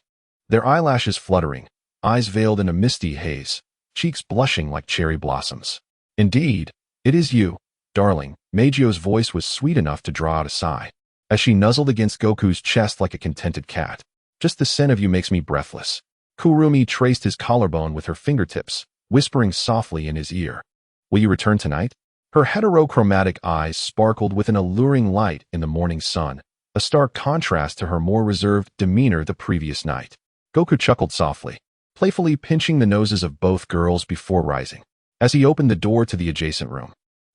their eyelashes fluttering, eyes veiled in a misty haze, cheeks blushing like cherry blossoms. "Indeed, it is you, darling." Meijio's voice was sweet enough to draw out a sigh, as she nuzzled against Goku's chest like a contented cat. "Just the scent of you makes me breathless." Kurumi traced his collarbone with her fingertips, whispering softly in his ear. "Will you return tonight?" Her heterochromatic eyes sparkled with an alluring light in the morning sun, a stark contrast to her more reserved demeanor the previous night. Goku chuckled softly, playfully pinching the noses of both girls before rising. As he opened the door to the adjacent room,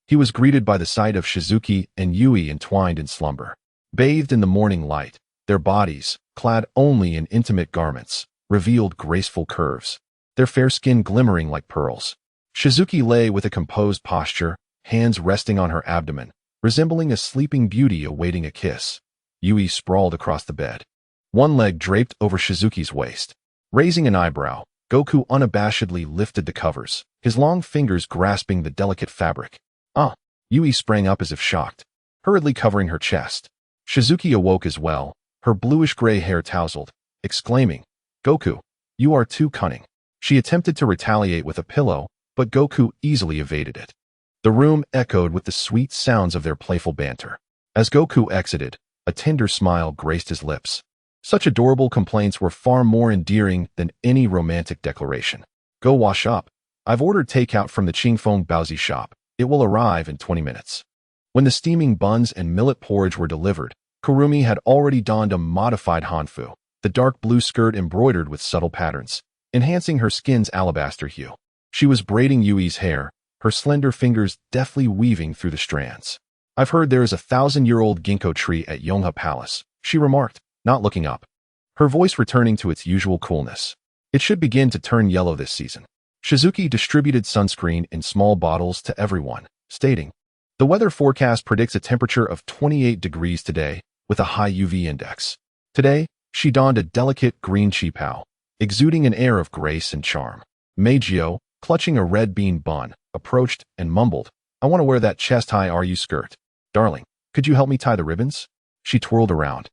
he was greeted by the sight of Shizuki and Yui entwined in slumber. Bathed in the morning light, their bodies, clad only in intimate garments, revealed graceful curves, their fair skin glimmering like pearls. Shizuki lay with a composed posture, hands resting on her abdomen, resembling a sleeping beauty awaiting a kiss. Yui sprawled across the bed, one leg draped over Shizuki's waist. Raising an eyebrow, Goku unabashedly lifted the covers, his long fingers grasping the delicate fabric. "Ah!" Yui sprang up as if shocked, hurriedly covering her chest. Shizuki awoke as well, her bluish-gray hair tousled, exclaiming, "Goku, you are too cunning." She attempted to retaliate with a pillow, but Goku easily evaded it. The room echoed with the sweet sounds of their playful banter. As Goku exited, a tender smile graced his lips. Such adorable complaints were far more endearing than any romantic declaration. "Go wash up. I've ordered takeout from the Qingfeng Baozi shop. It will arrive in 20 minutes. When the steaming buns and millet porridge were delivered, Kurumi had already donned a modified hanfu, the dark blue skirt embroidered with subtle patterns, enhancing her skin's alabaster hue. She was braiding Yui's hair, her slender fingers deftly weaving through the strands. "I've heard there is a 1,000-year-old ginkgo tree at Yonghe Palace," she remarked, not looking up, her voice returning to its usual coolness. "It should begin to turn yellow this season." Shizuki distributed sunscreen in small bottles to everyone, stating, "The weather forecast predicts a temperature of 28 degrees today, with a high UV index." Today, she donned a delicate green qipao, exuding an air of grace and charm. Meijio, clutching a red bean bun, approached and mumbled, "I want to wear that chest-high RU skirt. Darling, could you help me tie the ribbons?" She twirled around,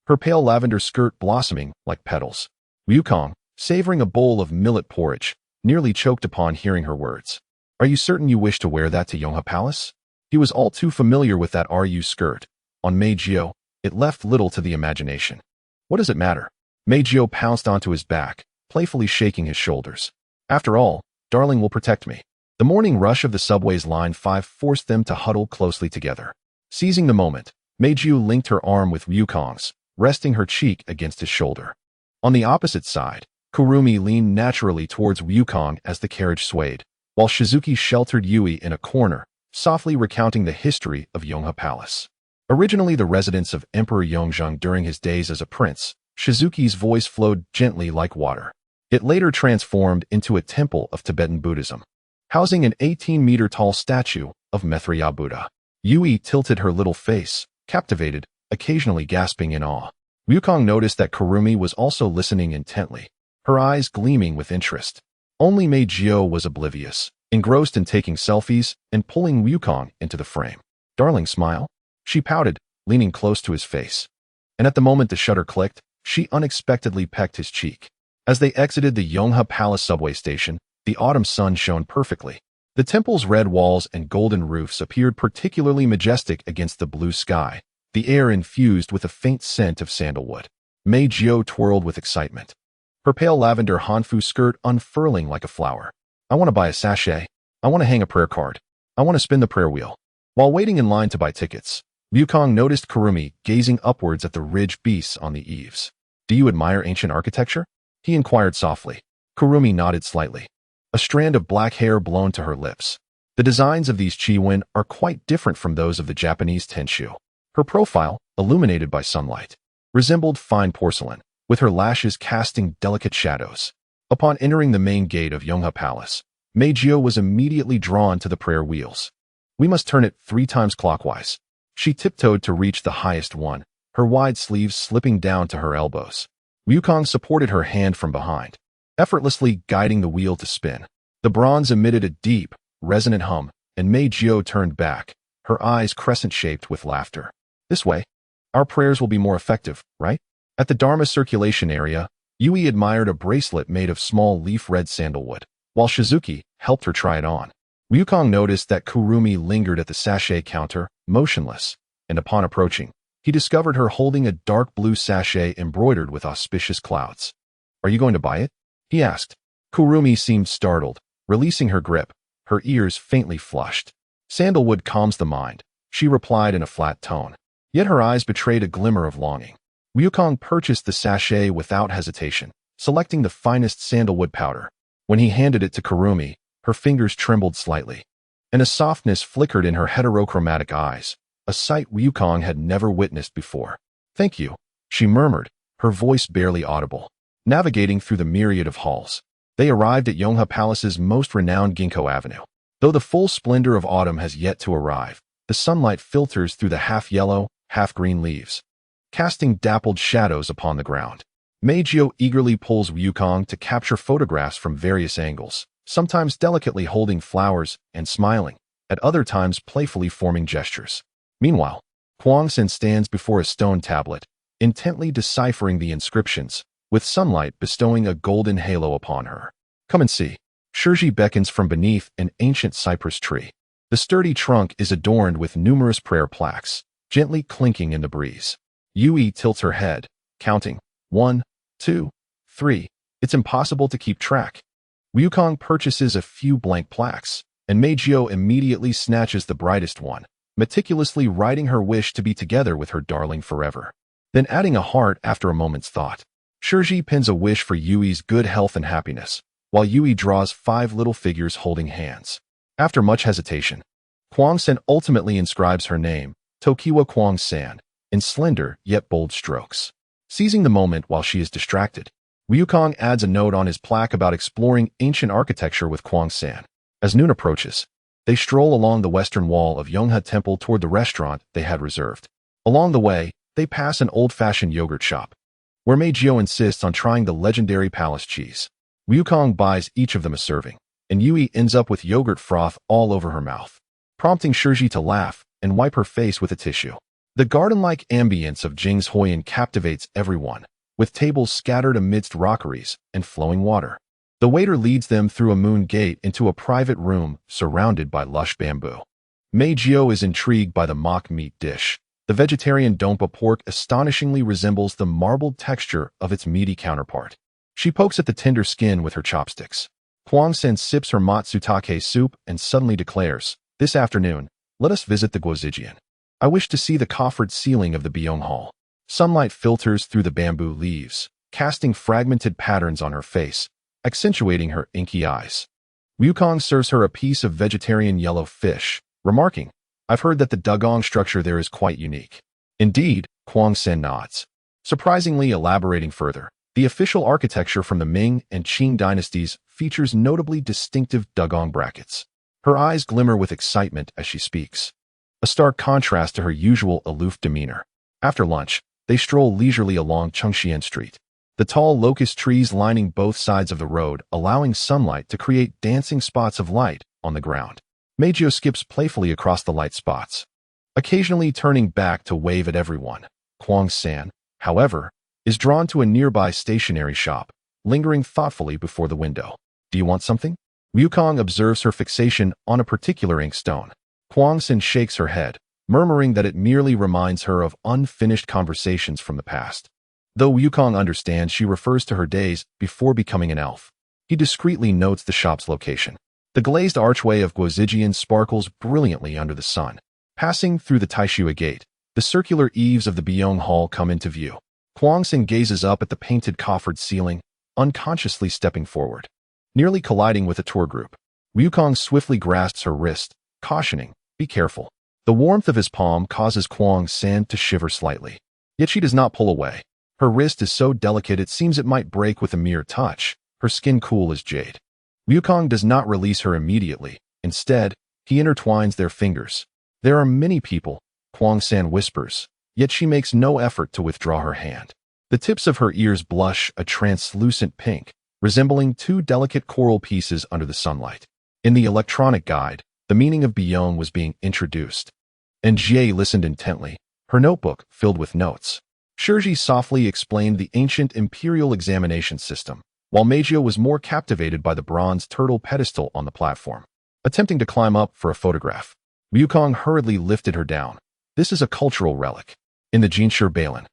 her pale lavender skirt blossoming like petals. Wukong, savoring a bowl of millet porridge, nearly choked upon hearing her words. "Are you certain you wish to wear that to Yonghe Palace?" He was all too familiar with that RU skirt. On Meijio, it left little to the imagination. "What does it matter?" Meijio pounced onto his back, playfully shaking his shoulders. "After all, darling will protect me." The morning rush of the subway's Line 5 forced them to huddle closely together. Seizing the moment, Meijio linked her arm with Wukong's, resting her cheek against his shoulder. On the opposite side, Kurumi leaned naturally towards Wukong as the carriage swayed, while Shizuki sheltered Yui in a corner, softly recounting the history of Yonghe Palace. Originally the residence of Emperor Yongzheng during his days as a prince, Shizuki's voice flowed gently like water, It later transformed into a temple of Tibetan Buddhism, housing an 18-meter-tall statue of Maitreya Buddha. Yui tilted her little face, captivated, occasionally gasping in awe. Wukong noticed that Kurumi was also listening intently, her eyes gleaming with interest. Only Mei Jiao was oblivious, engrossed in taking selfies and pulling Wukong into the frame. "Darling, smile," she pouted, leaning close to his face. And at the moment the shutter clicked, she unexpectedly pecked his cheek. As they exited the Yonghe Palace subway station, the autumn sun shone perfectly. The temple's red walls and golden roofs appeared particularly majestic against the blue sky, the air infused with a faint scent of sandalwood. Mei Jiao twirled with excitement, her pale lavender hanfu skirt unfurling like a flower. "I want to buy a sachet. I want to hang a prayer card. I want to spin the prayer wheel." While waiting in line to buy tickets, Wukong noticed Kurumi gazing upwards at the ridged beasts on the eaves. "Do you admire ancient architecture?" he inquired softly. Kurumi nodded slightly, a strand of black hair blown to her lips. The designs of these chiwen are quite different from those of the Japanese tenshu. Her profile, illuminated by sunlight, resembled fine porcelain, with her lashes casting delicate shadows. Upon entering the main gate of Yonghe Palace, Mei Jiao was immediately drawn to the prayer wheels. "We must turn it 3 times clockwise." She tiptoed to reach the highest one, her wide sleeves slipping down to her elbows. Wukong supported her hand from behind, effortlessly guiding the wheel to spin. The bronze emitted a deep, resonant hum, and Mei Jiao turned back, her eyes crescent-shaped with laughter. "This way, our prayers will be more effective, right?" At the Dharma circulation area, Yui admired a bracelet made of small leaf-red sandalwood, while Shizuki helped her try it on. Wukong noticed that Kurumi lingered at the sachet counter, motionless, and upon approaching, he discovered her holding a dark blue sachet embroidered with auspicious clouds. "Are you going to buy it?" he asked. Kurumi seemed startled, releasing her grip, her ears faintly flushed. "Sandalwood calms the mind," she replied in a flat tone. Yet her eyes betrayed a glimmer of longing. Wukong purchased the sachet without hesitation, selecting the finest sandalwood powder. When he handed it to Kurumi, her fingers trembled slightly, and a softness flickered in her heterochromatic eyes, a sight Wukong had never witnessed before. "Thank you," she murmured, her voice barely audible. Navigating through the myriad of halls, they arrived at Yonghe Palace's most renowned Ginkgo Avenue. Though the full splendor of autumn has yet to arrive, the sunlight filters through the half-yellow, half-green leaves, casting dappled shadows upon the ground. Mei Jiao eagerly pulls Wukong to capture photographs from various angles, sometimes delicately holding flowers and smiling, at other times playfully forming gestures. Meanwhile, Huang Sen stands before a stone tablet, intently deciphering the inscriptions, with sunlight bestowing a golden halo upon her. "Come and see." Shirji beckons from beneath an ancient cypress tree. The sturdy trunk is adorned with numerous prayer plaques, gently clinking in the breeze. Yui tilts her head, counting 1, 2, 3. It's impossible to keep track. Wukong purchases a few blank plaques, and Mei Jiao immediately snatches the brightest one, meticulously writing her wish to be together with her darling forever. Then adding a heart after a moment's thought. Shirji pins a wish for Yui's good health and happiness, while Yui draws 5 little figures holding hands. After much hesitation, Huang Sen ultimately inscribes her name, Tokiwa Huang San, in slender yet bold strokes. Seizing the moment while she is distracted, Wukong adds a note on his plaque about exploring ancient architecture with Huang San. As noon approaches, they stroll along the western wall of Yonghe Temple toward the restaurant they had reserved. Along the way, they pass an old-fashioned yogurt shop, where Mei Jiao insists on trying the legendary palace cheese. Wukong buys each of them a serving, and Yui ends up with yogurt froth all over her mouth, prompting Shirji to laugh and wipe her face with a tissue. The garden-like ambience of Jing's Hoyan captivates everyone, with tables scattered amidst rockeries and flowing water. The waiter leads them through a moon gate into a private room surrounded by lush bamboo. Mei Jiao is intrigued by the mock meat dish. The vegetarian dompa pork astonishingly resembles the marbled texture of its meaty counterpart. She pokes at the tender skin with her chopsticks. Huang Sen sips her matsutake soup and suddenly declares, "This afternoon, let us visit the Guozijian. I wish to see the coffered ceiling of the Byung Hall." Sunlight filters through the bamboo leaves, casting fragmented patterns on her face, accentuating her inky eyes. Wukong serves her a piece of vegetarian yellow fish, remarking, "I've heard that the dugong structure there is quite unique." "Indeed," Huang Sen nods, surprisingly elaborating further, The official architecture from the Ming and Qing dynasties features notably distinctive dugong brackets. Her eyes glimmer with excitement as she speaks, a stark contrast to her usual aloof demeanor. After lunch, they stroll leisurely along Chengxian Street, the tall locust trees lining both sides of the road, allowing sunlight to create dancing spots of light on the ground. Meijio skips playfully across the light spots, occasionally turning back to wave at everyone. Huang-san, however, is drawn to a nearby stationery shop, lingering thoughtfully before the window. Do you want something? Wukong observes her fixation on a particular inkstone. Huang-san shakes her head, murmuring that it merely reminds her of unfinished conversations from the past. Though Wukong understands she refers to her days before becoming an elf, he discreetly notes the shop's location. The glazed archway of Guozijian sparkles brilliantly under the sun. Passing through the Taishua Gate, the circular eaves of the Byong Hall come into view. Huang-san gazes up at the painted coffered ceiling, unconsciously stepping forward, nearly colliding with a tour group. Wukong swiftly grasps her wrist, cautioning, "Be careful." The warmth of his palm causes Huang-san to shiver slightly. Yet she does not pull away. Her wrist is so delicate it seems it might break with a mere touch, her skin cool as jade. Wukong does not release her immediately. Instead, he intertwines their fingers. "There are many people," Huang-san whispers, yet she makes no effort to withdraw her hand. The tips of her ears blush a translucent pink, resembling two delicate coral pieces under the sunlight. In the electronic guide, the meaning of Byong was being introduced, and Jie listened intently, her notebook filled with notes. Shirji softly explained the ancient imperial examination system, while Meijio was more captivated by the bronze turtle pedestal on the platform. Attempting to climb up for a photograph, Wukong hurriedly lifted her down. This is a cultural relic. In the Jinshi Balin,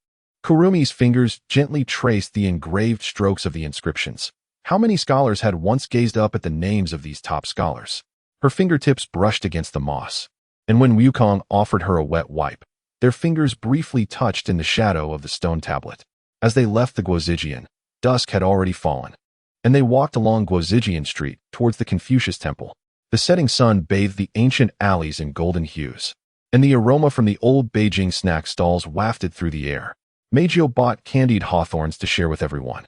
Kurumi's fingers gently traced the engraved strokes of the inscriptions. How many scholars had once gazed up at the names of these top scholars? Her fingertips brushed against the moss, and when Wukong offered her a wet wipe, their fingers briefly touched in the shadow of the stone tablet. As they left the Guozijian, dusk had already fallen, and they walked along Guozijian Street towards the Confucius Temple. The setting sun bathed the ancient alleys in golden hues, and the aroma from the old Beijing snack stalls wafted through the air. Meijio bought candied hawthorns to share with everyone,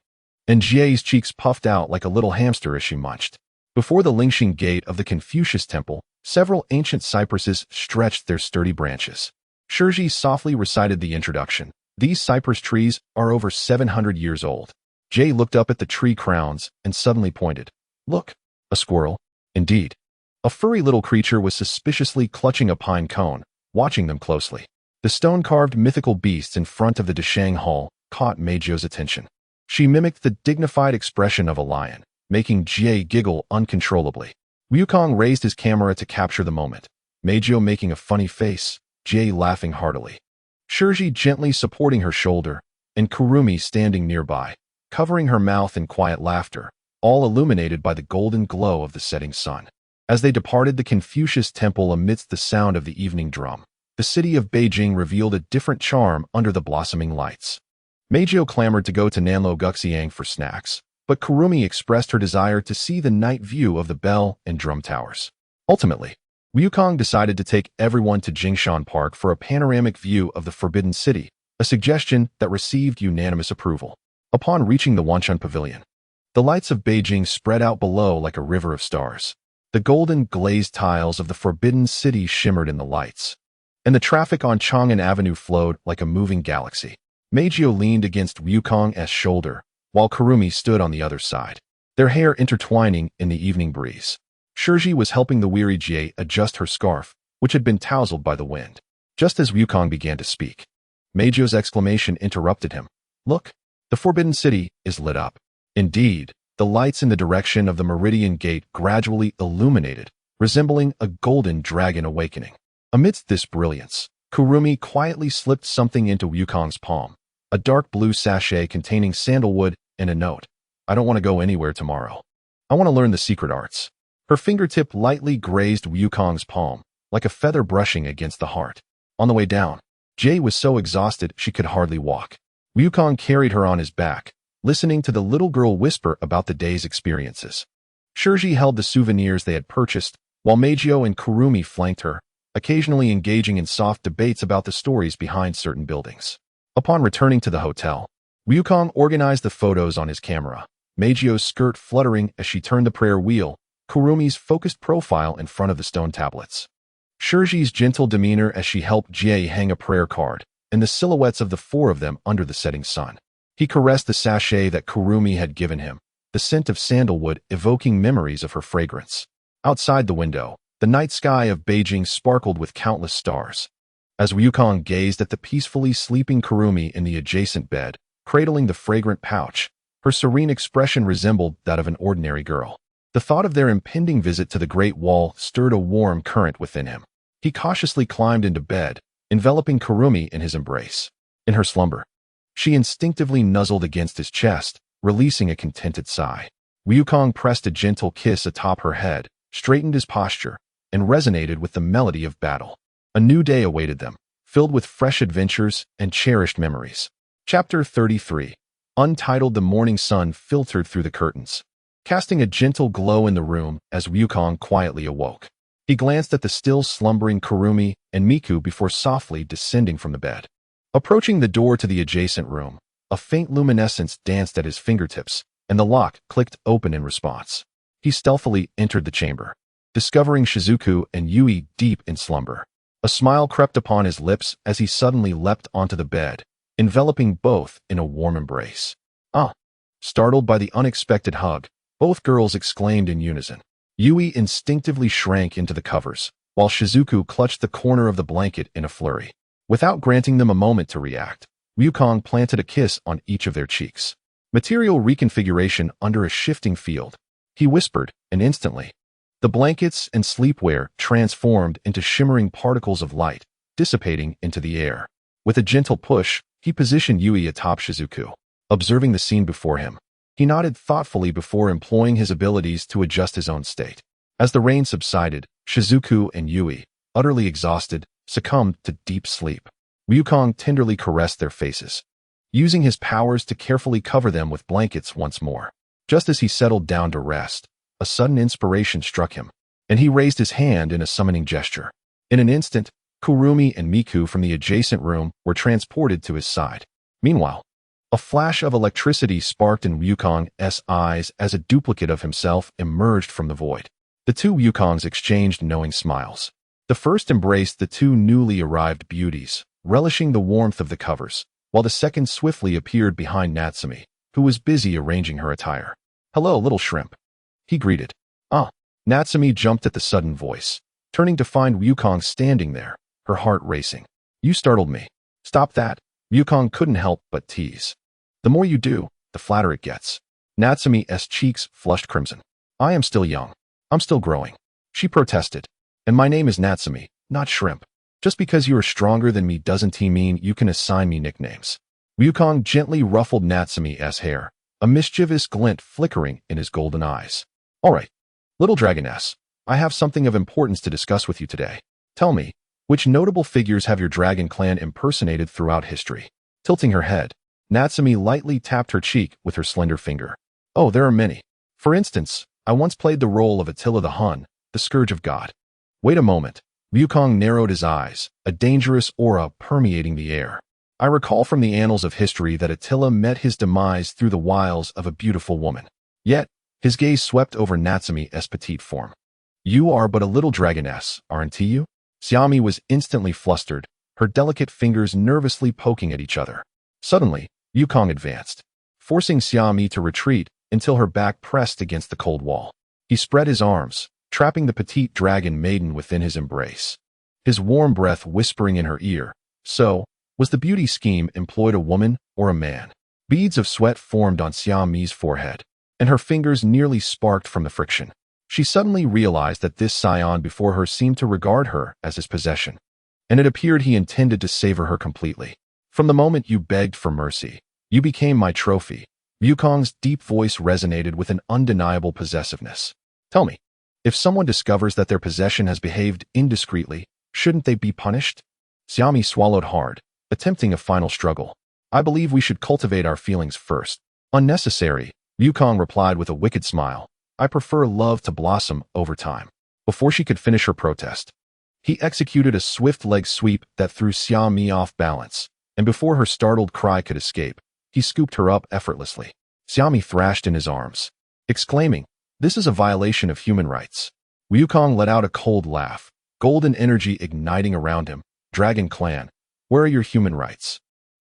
and Jie's cheeks puffed out like a little hamster as she munched. Before the Lingxing Gate of the Confucius Temple, several ancient cypresses stretched their sturdy branches. Shirji softly recited the introduction. These cypress trees are over 700 years old. Jie looked up at the tree crowns and suddenly pointed. "Look, a squirrel." Indeed. A furry little creature was suspiciously clutching a pine cone, watching them closely. The stone-carved mythical beasts in front of the Deshang Hall caught Meijio's attention. She mimicked the dignified expression of a lion, making Jie giggle uncontrollably. Wukong raised his camera to capture the moment, Meijio making a funny face, Jie laughing heartily. Shirji gently supporting her shoulder, and Kurumi standing nearby, covering her mouth in quiet laughter, all illuminated by the golden glow of the setting sun. As they departed the Confucius Temple amidst the sound of the evening drum, the city of Beijing revealed a different charm under the blossoming lights. Meijio clamored to go to Nanlo Guxiang for snacks, but Kurumi expressed her desire to see the night view of the bell and drum towers. Ultimately, Wukong decided to take everyone to Jingshan Park for a panoramic view of the Forbidden City, a suggestion that received unanimous approval. Upon reaching the Wanchun Pavilion, the lights of Beijing spread out below like a river of stars. The golden glazed tiles of the Forbidden City shimmered in the lights, and the traffic on Chang'an Avenue flowed like a moving galaxy. Meijio leaned against Wukong's shoulder, while Kurumi stood on the other side, their hair intertwining in the evening breeze. Shirji was helping the weary Jie adjust her scarf, which had been tousled by the wind. Just as Wukong began to speak, Meijio's exclamation interrupted him. "Look, the Forbidden City is lit up." Indeed, the lights in the direction of the Meridian Gate gradually illuminated, resembling a golden dragon awakening. Amidst this brilliance, Kurumi quietly slipped something into Wukong's palm, a dark blue sachet containing sandalwood and a note. "I don't want to go anywhere tomorrow. I want to learn the secret arts." Her fingertip lightly grazed Wukong's palm, like a feather brushing against the heart. On the way down, Jie was so exhausted she could hardly walk. Wukong carried her on his back, listening to the little girl whisper about the day's experiences. Shirji held the souvenirs they had purchased, while Meijio and Kurumi flanked her, occasionally engaging in soft debates about the stories behind certain buildings. Upon returning to the hotel, Ryukong organized the photos on his camera, Meijio's skirt fluttering as she turned the prayer wheel, Kurumi's focused profile in front of the stone tablets. Shiori's gentle demeanor as she helped Jie hang a prayer card, and the silhouettes of the four of them under the setting sun. He caressed the sachet that Kurumi had given him, the scent of sandalwood evoking memories of her fragrance. Outside the window, the night sky of Beijing sparkled with countless stars. As Ryukong gazed at the peacefully sleeping Kurumi in the adjacent bed, cradling the fragrant pouch, her serene expression resembled that of an ordinary girl. The thought of their impending visit to the Great Wall stirred a warm current within him. He cautiously climbed into bed, enveloping Kurumi in his embrace. In her slumber, she instinctively nuzzled against his chest, releasing a contented sigh. Ryukong pressed a gentle kiss atop her head, straightened his posture, and resonated with the melody of battle. A new day awaited them, filled with fresh adventures and cherished memories. Chapter 33. Untitled. The morning sun filtered through the curtains, casting a gentle glow in the room as Ryukong quietly awoke. He glanced at the still slumbering Kurumi and Miku before softly descending from the bed. Approaching the door to the adjacent room, a faint luminescence danced at his fingertips, and the lock clicked open in response. He stealthily entered the chamber, discovering Shizuku and Yui deep in slumber. A smile crept upon his lips as he suddenly leapt onto the bed, enveloping both in a warm embrace. "Ah!" Startled by the unexpected hug, both girls exclaimed in unison. Yui instinctively shrank into the covers, while Shizuku clutched the corner of the blanket in a flurry. Without granting them a moment to react, Ryukong planted a kiss on each of their cheeks. Material reconfiguration under a shifting field, he whispered, and instantly, the blankets and sleepwear transformed into shimmering particles of light, dissipating into the air. With a gentle push, he positioned Yui atop Shizuku. Observing the scene before him, he nodded thoughtfully before employing his abilities to adjust his own state. As the rain subsided, Shizuku and Yui, utterly exhausted, succumbed to deep sleep. Ryukong tenderly caressed their faces, using his powers to carefully cover them with blankets once more. Just as he settled down to rest, a sudden inspiration struck him, and he raised his hand in a summoning gesture. In an instant, Kurumi and Miku from the adjacent room were transported to his side. Meanwhile, a flash of electricity sparked in Ryukong's eyes as a duplicate of himself emerged from the void. The two Ryukongs exchanged knowing smiles. The first embraced the two newly arrived beauties, relishing the warmth of the covers, while the second swiftly appeared behind Natsumi, who was busy arranging her attire. "Hello, little shrimp," he greeted. "Ah." Natsumi jumped at the sudden voice, turning to find Ryukong standing there, her heart racing. "You startled me." "Stop that." Ryukong couldn't help but tease. "The more you do, the flatter it gets." Natsumi's cheeks flushed crimson. "I am still young. I'm still growing," she protested. "And my name is Natsumi, not Shrimp. Just because you are stronger than me doesn't mean you can assign me nicknames." Ryukong gently ruffled Natsumi's hair, a mischievous glint flickering in his golden eyes. "All right, little dragoness, I have something of importance to discuss with you today. Tell me, which notable figures have your dragon clan impersonated throughout history?" Tilting her head, Natsumi lightly tapped her cheek with her slender finger. "Oh, there are many. For instance, I once played the role of Attila the Hun, the Scourge of God." "Wait a moment." Ryukong narrowed his eyes, a dangerous aura permeating the air. "I recall from the annals of history that Attila met his demise through the wiles of a beautiful woman." Yet, his gaze swept over Natsumi's petite form. "You are but a little dragoness, aren't you?" Xiami was instantly flustered, her delicate fingers nervously poking at each other. Suddenly, Ryukong advanced, forcing Xiami to retreat until her back pressed against the cold wall. He spread his arms, trapping the petite dragon maiden within his embrace. His warm breath whispering in her ear, "So, was the beauty scheme employed a woman or a man?" Beads of sweat formed on Xiami's forehead, and her fingers nearly sparked from the friction. She suddenly realized that this scion before her seemed to regard her as his possession, and it appeared he intended to savor her completely. "From the moment you begged for mercy, you became my trophy." Ryukong's deep voice resonated with an undeniable possessiveness. "Tell me, if someone discovers that their possession has behaved indiscreetly, shouldn't they be punished?" Xiami swallowed hard, attempting a final struggle. "I believe we should cultivate our feelings first." "Unnecessary," Ryukong replied with a wicked smile. "I prefer love to blossom over time." Before she could finish her protest, he executed a swift leg sweep that threw Xiami off balance, and before her startled cry could escape, He scooped her up effortlessly. Xiaomi thrashed in his arms, exclaiming, "This is a violation of human rights." Wukong let out a cold laugh, golden energy igniting around him. Dragon Clan, where are your human rights?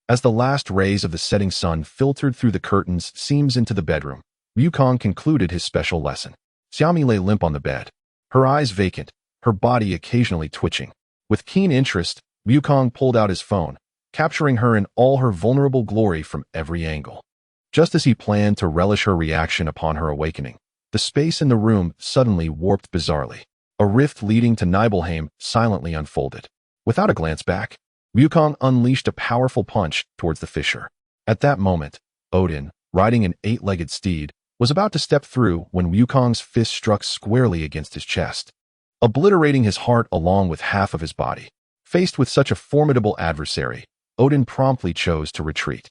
As the last rays of the setting sun filtered through the curtains seams into the bedroom, Wukong concluded his special lesson. Xiaomi lay limp on the bed, her eyes vacant, her body occasionally twitching. With keen interest, Wukong pulled out his phone, capturing her in all her vulnerable glory from every angle. Just as he planned to relish her reaction upon her awakening, the space in the room suddenly warped bizarrely. A rift leading to Nibelheim silently unfolded. Without a glance back, Wukong unleashed a powerful punch towards the fissure. At that moment, Odin, riding an 8-legged steed, was about to step through when Wukong's fist struck squarely against his chest, obliterating his heart along with half of his body. Faced with such a formidable adversary, Odin promptly chose to retreat.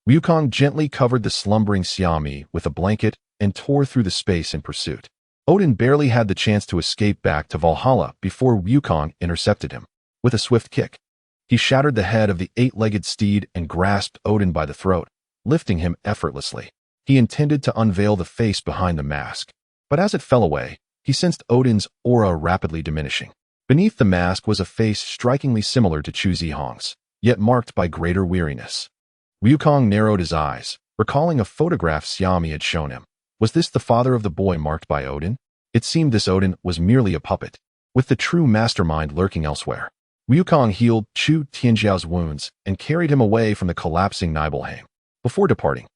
Wukong gently covered the slumbering Xiaomi with a blanket and tore through the space in pursuit. Odin barely had the chance to escape back to Valhalla before Wukong intercepted him. With a swift kick, he shattered the head of the 8-legged steed and grasped Odin by the throat, lifting him effortlessly. He intended to unveil the face behind the mask, but as it fell away, he sensed Odin's aura rapidly diminishing. Beneath the mask was a face strikingly similar to Chu Zihong's, yet marked by greater weariness. Wukong narrowed his eyes, recalling a photograph Xiaomi had shown him. Was this the father of the boy marked by Odin? It seemed this Odin was merely a puppet, with the true mastermind lurking elsewhere. Wukong healed Chu Tianjiao's wounds and carried him away from the collapsing Nibelheim. Before departing,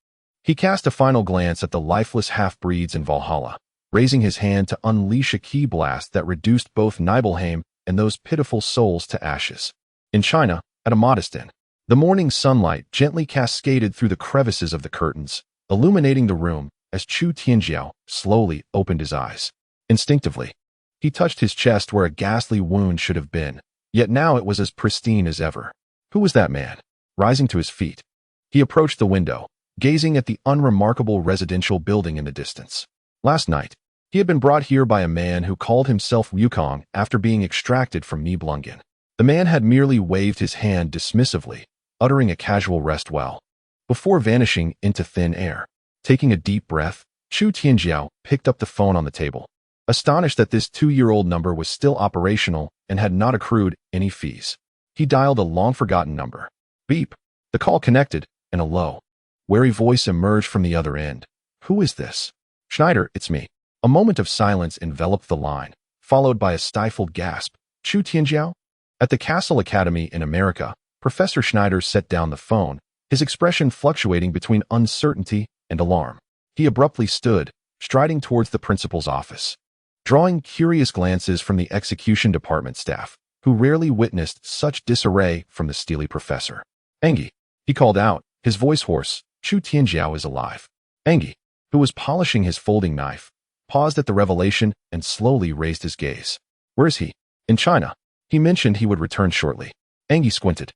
he cast a final glance at the lifeless half-breeds in Valhalla, raising his hand to unleash a ki blast that reduced both Nibelheim and those pitiful souls to ashes. In China, at a modest inn, the morning sunlight gently cascaded through the crevices of the curtains, illuminating the room as Chu Tianjiao slowly opened his eyes. Instinctively, he touched his chest where a ghastly wound should have been, yet now it was as pristine as ever. Who was that man? Rising to his feet, he approached the window, gazing at the unremarkable residential building in the distance. Last night, he had been brought here by a man who called himself Wukong after being extracted from Nibelungen. The man had merely waved his hand dismissively, uttering a casual rest well, before vanishing into thin air. Taking a deep breath, Chu Tianjiao picked up the phone on the table, astonished that this 2-year-old number was still operational and had not accrued any fees. He dialed a long-forgotten number. Beep. The call connected, and a low, wary voice emerged from the other end. Who is this? Schneider, it's me. A moment of silence enveloped the line, followed by a stifled gasp. Chu Tianjiao? At the Castle Academy in America, Professor Schneider set down the phone, his expression fluctuating between uncertainty and alarm. He abruptly stood, striding towards the principal's office, drawing curious glances from the execution department staff, who rarely witnessed such disarray from the steely professor. Engi, he called out, his voice hoarse. Chu Tianjiao is alive. Engi, who was polishing his folding knife, paused at the revelation and slowly raised his gaze. Where is he? In China. He mentioned he would return shortly. Engi squinted,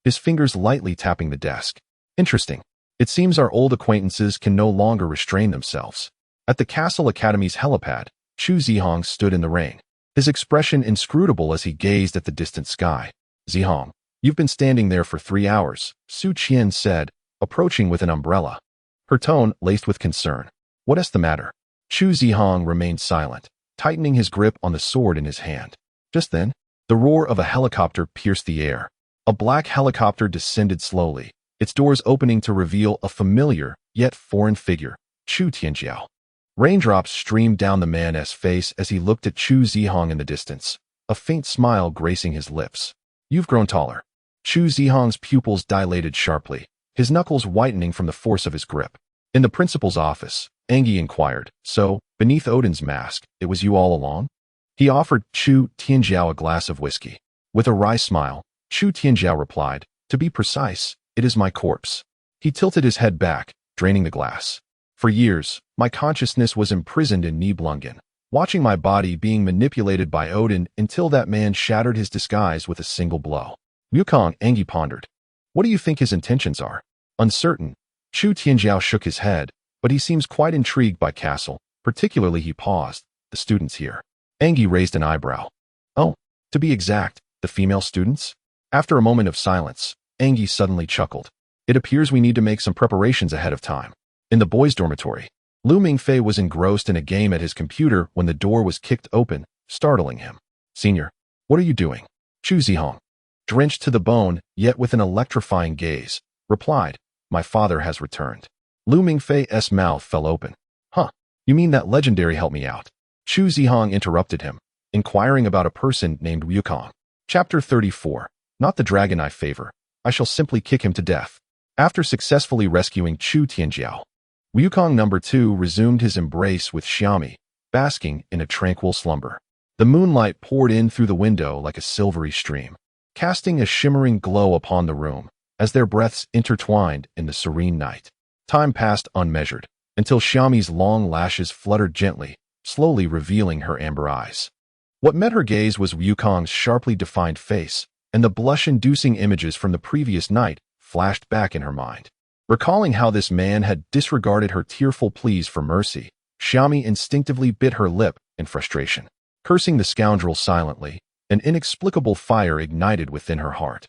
his fingers lightly tapping the desk. Interesting. It seems our old acquaintances can no longer restrain themselves. At the Castle Academy's helipad, Chu Zihong stood in the rain, his expression inscrutable as he gazed at the distant sky. Zihong, you've been standing there for 3 hours, Su Qian said, approaching with an umbrella, her tone laced with concern. What is the matter? Chu Zihong remained silent, tightening his grip on the sword in his hand. Just then, the roar of a helicopter pierced the air. A black helicopter descended slowly, its doors opening to reveal a familiar, yet foreign figure, Chu Tianjiao. Raindrops streamed down the man's face as he looked at Chu Zihong in the distance, a faint smile gracing his lips. You've grown taller. Chu Zihong's pupils dilated sharply, his knuckles whitening from the force of his grip. In the principal's office, Engi inquired, so, beneath Odin's mask, it was you all along? He offered Chu Tianjiao a glass of whiskey. With a wry smile, Chu Tianjiao replied, to be precise, it is my corpse. He tilted his head back, draining the glass. For years, my consciousness was imprisoned in Nibelungen, watching my body being manipulated by Odin until that man shattered his disguise with a single blow. Wukong, Engi pondered. What do you think his intentions are? Uncertain, Chu Tianjiao shook his head, but he seems quite intrigued by Castle, particularly he paused, the students here. Engi raised an eyebrow. Oh, to be exact, the female students? After a moment of silence, Engi suddenly chuckled. It appears we need to make some preparations ahead of time. In the boys' dormitory, Lu Mingfei was engrossed in a game at his computer when the door was kicked open, startling him. Senior, what are you doing? Chu Zihong, drenched to the bone, yet with an electrifying gaze, replied, my father has returned. Lu Mingfei's mouth fell open. Huh, you mean that legendary helped me out? Chu Zihong interrupted him, inquiring about a person named Wukong. Chapter 34. Not the dragon I favor. I shall simply kick him to death. After successfully rescuing Chu Tianjiao, Wukong No. 2 resumed his embrace with Xiaomi, basking in a tranquil slumber. The moonlight poured in through the window like a silvery stream, casting a shimmering glow upon the room as their breaths intertwined in the serene night. Time passed unmeasured, until Xiaomi's long lashes fluttered gently, slowly revealing her amber eyes. What met her gaze was Wukong's sharply defined face, and the blush-inducing images from the previous night flashed back in her mind. Recalling how this man had disregarded her tearful pleas for mercy, Xiaomi instinctively bit her lip in frustration. Cursing the scoundrel silently, an inexplicable fire ignited within her heart.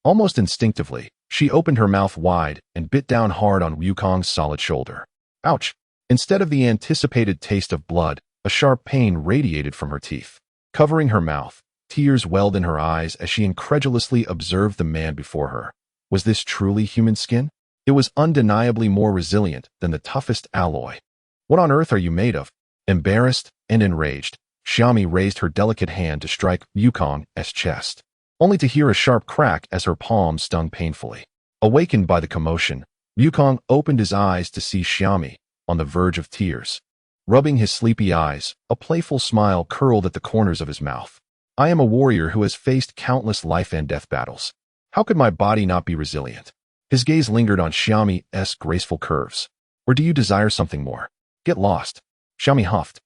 Almost instinctively, she opened her mouth wide and bit down hard on Wukong's solid shoulder. Ouch! Instead of the anticipated taste of blood, a sharp pain radiated from her teeth. Covering her mouth, tears welled in her eyes as she incredulously observed the man before her. Was this truly human skin? It was undeniably more resilient than the toughest alloy. What on earth are you made of? Embarrassed and enraged, Xiaomi raised her delicate hand to strike Wukong's chest, only to hear a sharp crack as her palm stung painfully. Awakened by the commotion, Wukong opened his eyes to see Xiaomi, on the verge of tears. Rubbing his sleepy eyes, a playful smile curled at the corners of his mouth. I am a warrior who has faced countless life and death battles. How could my body not be resilient? His gaze lingered on Xiaomi's graceful curves. Or do you desire something more? Get lost. Xiaomi huffed,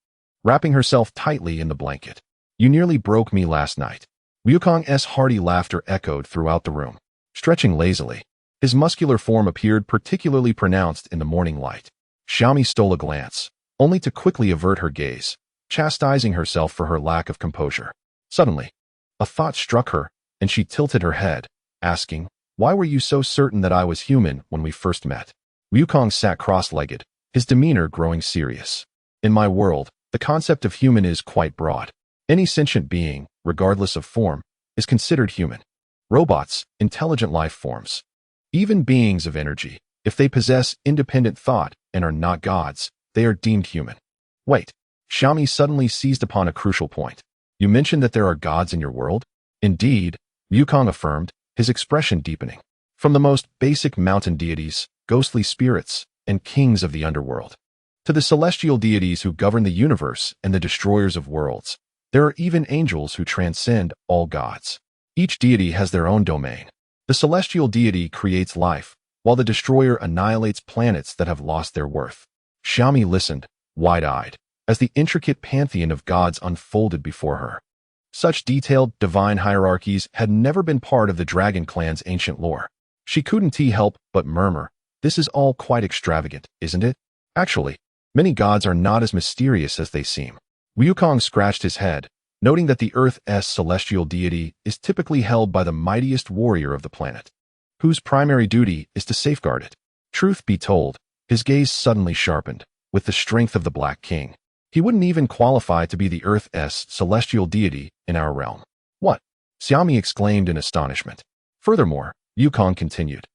wrapping herself tightly in the blanket. You nearly broke me last night. Wukong's hearty laughter echoed throughout the room. Stretching lazily, his muscular form appeared particularly pronounced in the morning light. Xiaomi stole a glance, only to quickly avert her gaze, chastising herself for her lack of composure. Suddenly, a thought struck her, and she tilted her head, asking, why were you so certain that I was human when we first met? Wukong sat cross-legged, his demeanor growing serious. In my world, the concept of human is quite broad. Any sentient being, regardless of form, is considered human. Robots, intelligent life forms. Even beings of energy, if they possess independent thought and are not gods, they are deemed human. Wait, Xiaomi suddenly seized upon a crucial point. You mentioned that there are gods in your world? Indeed, Wukong affirmed, his expression deepening. From the most basic mountain deities, ghostly spirits, and kings of the underworld, to the celestial deities who govern the universe and the destroyers of worlds, there are even angels who transcend all gods. Each deity has their own domain. The celestial deity creates life, while the destroyer annihilates planets that have lost their worth. Xiaomi listened, wide-eyed, as the intricate pantheon of gods unfolded before her. Such detailed, divine hierarchies had never been part of the Dragon Clan's ancient lore. She couldn't help but murmur, this is all quite extravagant, isn't it? Actually, many gods are not as mysterious as they seem. Wukong scratched his head, noting that the Earth's celestial deity is typically held by the mightiest warrior of the planet, whose primary duty is to safeguard it. Truth be told, his gaze suddenly sharpened. With the strength of the Black King, he wouldn't even qualify to be the Earth's celestial deity in our realm. What? Xiaomi exclaimed in astonishment. Furthermore, Wukong continued,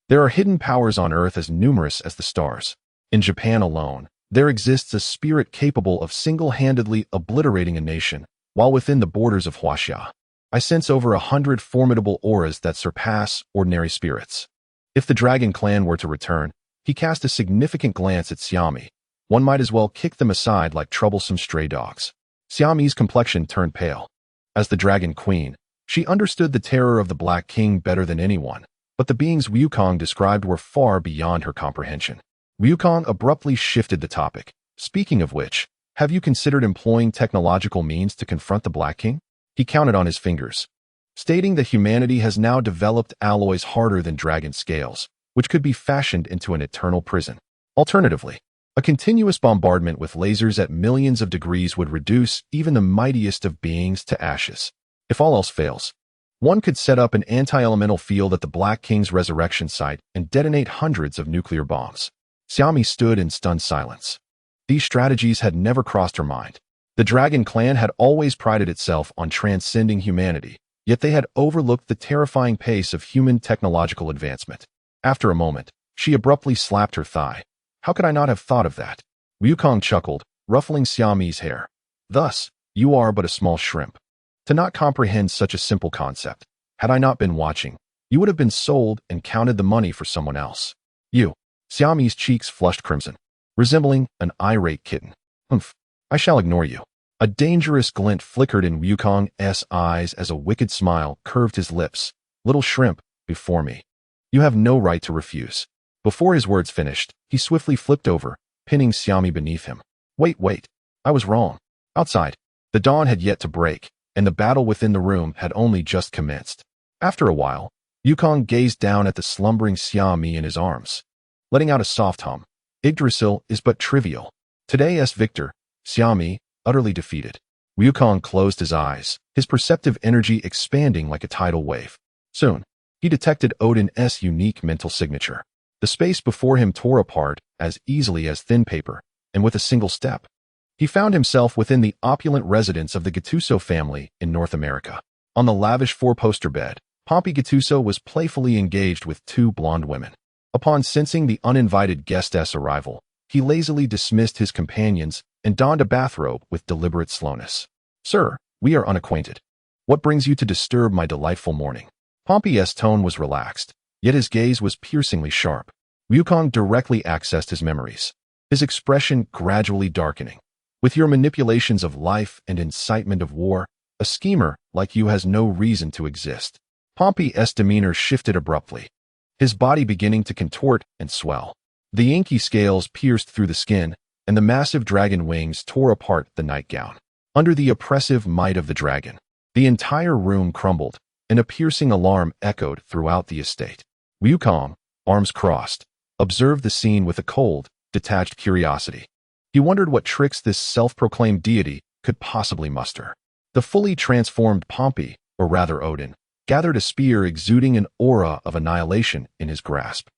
there are hidden powers on Earth as numerous as the stars. In Japan alone, there exists a spirit capable of single-handedly obliterating a nation, while within the borders of Huaxia, I sense over 100 formidable auras that surpass ordinary spirits. If the Dragon Clan were to return, he cast a significant glance at Xiaomi. One might as well kick them aside like troublesome stray dogs. Xiaomi's complexion turned pale. As the Dragon Queen, she understood the terror of the Black King better than anyone, but the beings Wukong described were far beyond her comprehension. Wukong abruptly shifted the topic. Speaking of which, have you considered employing technological means to confront the Black King? He counted on his fingers, stating that humanity has now developed alloys harder than dragon scales, which could be fashioned into an eternal prison. Alternatively, a continuous bombardment with lasers at millions of degrees would reduce even the mightiest of beings to ashes. If all else fails, One could set up an anti-elemental field at the Black King's resurrection site and detonate hundreds of nuclear bombs. Xiaomi stood in stunned silence. These strategies had never crossed her mind. The Dragon Clan had always prided itself on transcending humanity, yet they had overlooked the terrifying pace of human technological advancement. After a moment, she abruptly slapped her thigh. How could I not have thought of that? Wukong chuckled, ruffling Xiaomi's hair. Thus, you are but a small shrimp. To not comprehend such a simple concept, had I not been watching, you would have been sold and counted the money for someone else. You. Xiaomi's cheeks flushed crimson, resembling an irate kitten. Humph. I shall ignore you. A dangerous glint flickered in Wukong's eyes as a wicked smile curved his lips. Little shrimp, before me. You have no right to refuse. Before his words finished, he swiftly flipped over, pinning Xiaomi beneath him. Wait. I was wrong. Outside, the dawn had yet to break, and the battle within the room had only just commenced. After a while, Wukong gazed down at the slumbering Xiaomi in his arms, letting out a soft hum. Yggdrasil is but trivial. Today's victor, Xiaomi, utterly defeated. Wukong closed his eyes, his perceptive energy expanding like a tidal wave. Soon, he detected Odin's unique mental signature. The space before him tore apart as easily as thin paper, and with a single step, he found himself within the opulent residence of the Gattuso family in North America. On the lavish four-poster bed, Pompey Gattuso was playfully engaged with two blonde women. Upon sensing the uninvited guest's arrival, he lazily dismissed his companions and donned a bathrobe with deliberate slowness. Sir, we are unacquainted. What brings you to disturb my delightful morning? Pompey's tone was relaxed, yet his gaze was piercingly sharp. Wukong directly accessed his memories, his expression gradually darkening. With your manipulations of life and incitement of war, a schemer like you has no reason to exist. Pompey's demeanor shifted abruptly, his body beginning to contort and swell. The inky scales pierced through the skin, and the massive dragon wings tore apart the nightgown. Under the oppressive might of the dragon, the entire room crumbled, and a piercing alarm echoed throughout the estate. Wukong, arms crossed, observed the scene with a cold, detached curiosity. He wondered what tricks this self-proclaimed deity could possibly muster. The fully transformed Pompey, or rather Odin, gathered a spear exuding an aura of annihilation in his grasp.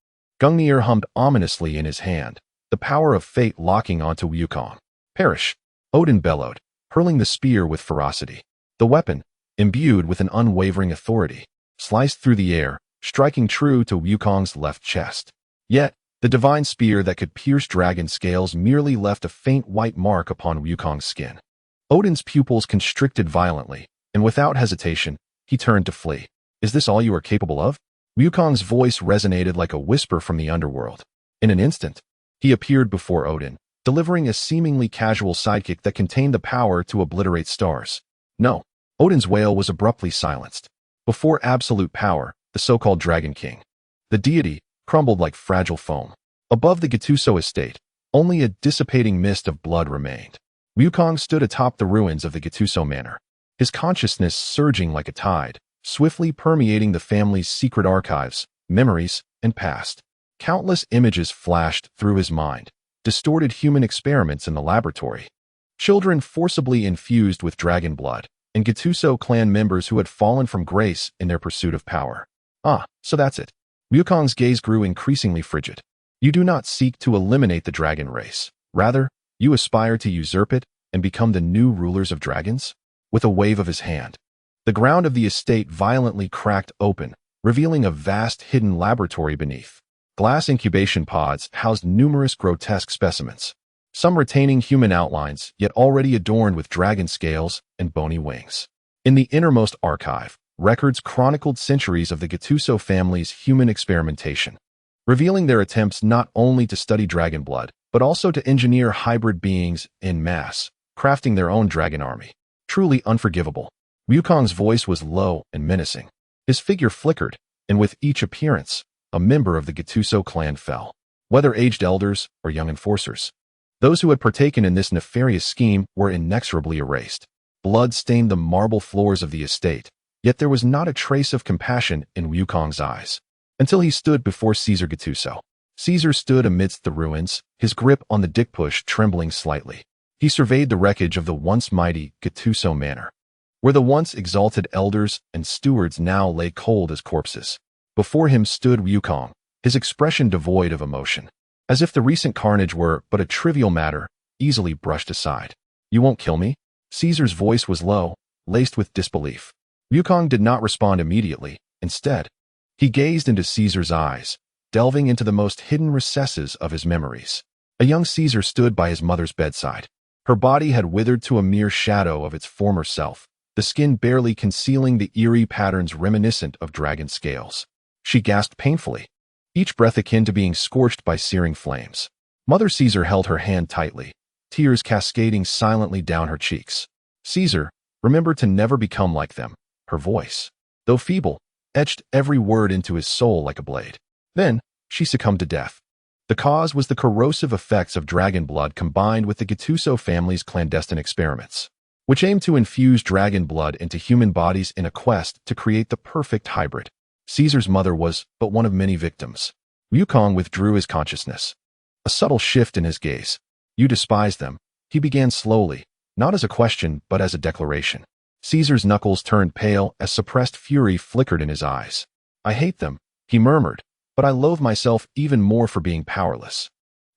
Gungnir hummed ominously in his hand, the power of fate locking onto Wukong. Perish! Odin bellowed, hurling the spear with ferocity. The weapon, imbued with an unwavering authority, sliced through the air, striking true to Wukong's left chest. Yet, the divine spear that could pierce dragon scales merely left a faint white mark upon Wukong's skin. Odin's pupils constricted violently, and without hesitation, he turned to flee. Is this all you are capable of? Wukong's voice resonated like a whisper from the underworld. In an instant, he appeared before Odin, delivering a seemingly casual sidekick that contained the power to obliterate stars. No, Odin's wail was abruptly silenced. Before absolute power, the so-called Dragon King, the deity, crumbled like fragile foam. Above the Gattuso estate, only a dissipating mist of blood remained. Wukong stood atop the ruins of the Gattuso manor, his consciousness surging like a tide, swiftly permeating the family's secret archives, memories, and past. Countless images flashed through his mind, distorted human experiments in the laboratory, children forcibly infused with dragon blood, and Gattuso clan members who had fallen from grace in their pursuit of power. Ah, so that's it. Wukong's gaze grew increasingly frigid. You do not seek to eliminate the dragon race. Rather, you aspire to usurp it and become the new rulers of dragons? With a wave of his hand, the ground of the estate violently cracked open, revealing a vast hidden laboratory beneath. Glass incubation pods housed numerous grotesque specimens, some retaining human outlines yet already adorned with dragon scales and bony wings. In the innermost archive, records chronicled centuries of the Gattuso family's human experimentation, revealing their attempts not only to study dragon blood, but also to engineer hybrid beings en masse, crafting their own dragon army. Truly unforgivable. Wukong's voice was low and menacing. His figure flickered, and with each appearance, a member of the Gattuso clan fell. Whether aged elders or young enforcers, those who had partaken in this nefarious scheme were inexorably erased. Blood stained the marble floors of the estate, yet there was not a trace of compassion in Wukong's eyes. Until he stood before Caesar Gattuso. Caesar stood amidst the ruins, his grip on the dick push trembling slightly. He surveyed the wreckage of the once mighty Gattuso manor. where the once exalted elders and stewards now lay cold as corpses. Before him stood Wukong, his expression devoid of emotion, as if the recent carnage were but a trivial matter, easily brushed aside. "You won't kill me?" Caesar's voice was low, laced with disbelief. Wukong did not respond immediately. Instead, he gazed into Caesar's eyes, delving into the most hidden recesses of his memories. A young Caesar stood by his mother's bedside. Her body had withered to a mere shadow of its former self, the skin barely concealing the eerie patterns reminiscent of dragon scales. She gasped painfully, each breath akin to being scorched by searing flames. Mother Caesar held her hand tightly, tears cascading silently down her cheeks. "Caesar, remember to never become like them." Her voice, though feeble, etched every word into his soul like a blade. Then, she succumbed to death. The cause was the corrosive effects of dragon blood combined with the Gattuso family's clandestine experiments, which aimed to infuse dragon blood into human bodies in a quest to create the perfect hybrid. Caesar's mother was but one of many victims. Wukong withdrew his consciousness. A subtle shift in his gaze. "You despise them," he began slowly, not as a question but as a declaration. Caesar's knuckles turned pale as suppressed fury flickered in his eyes. "I hate them," he murmured, "but I loathe myself even more for being powerless."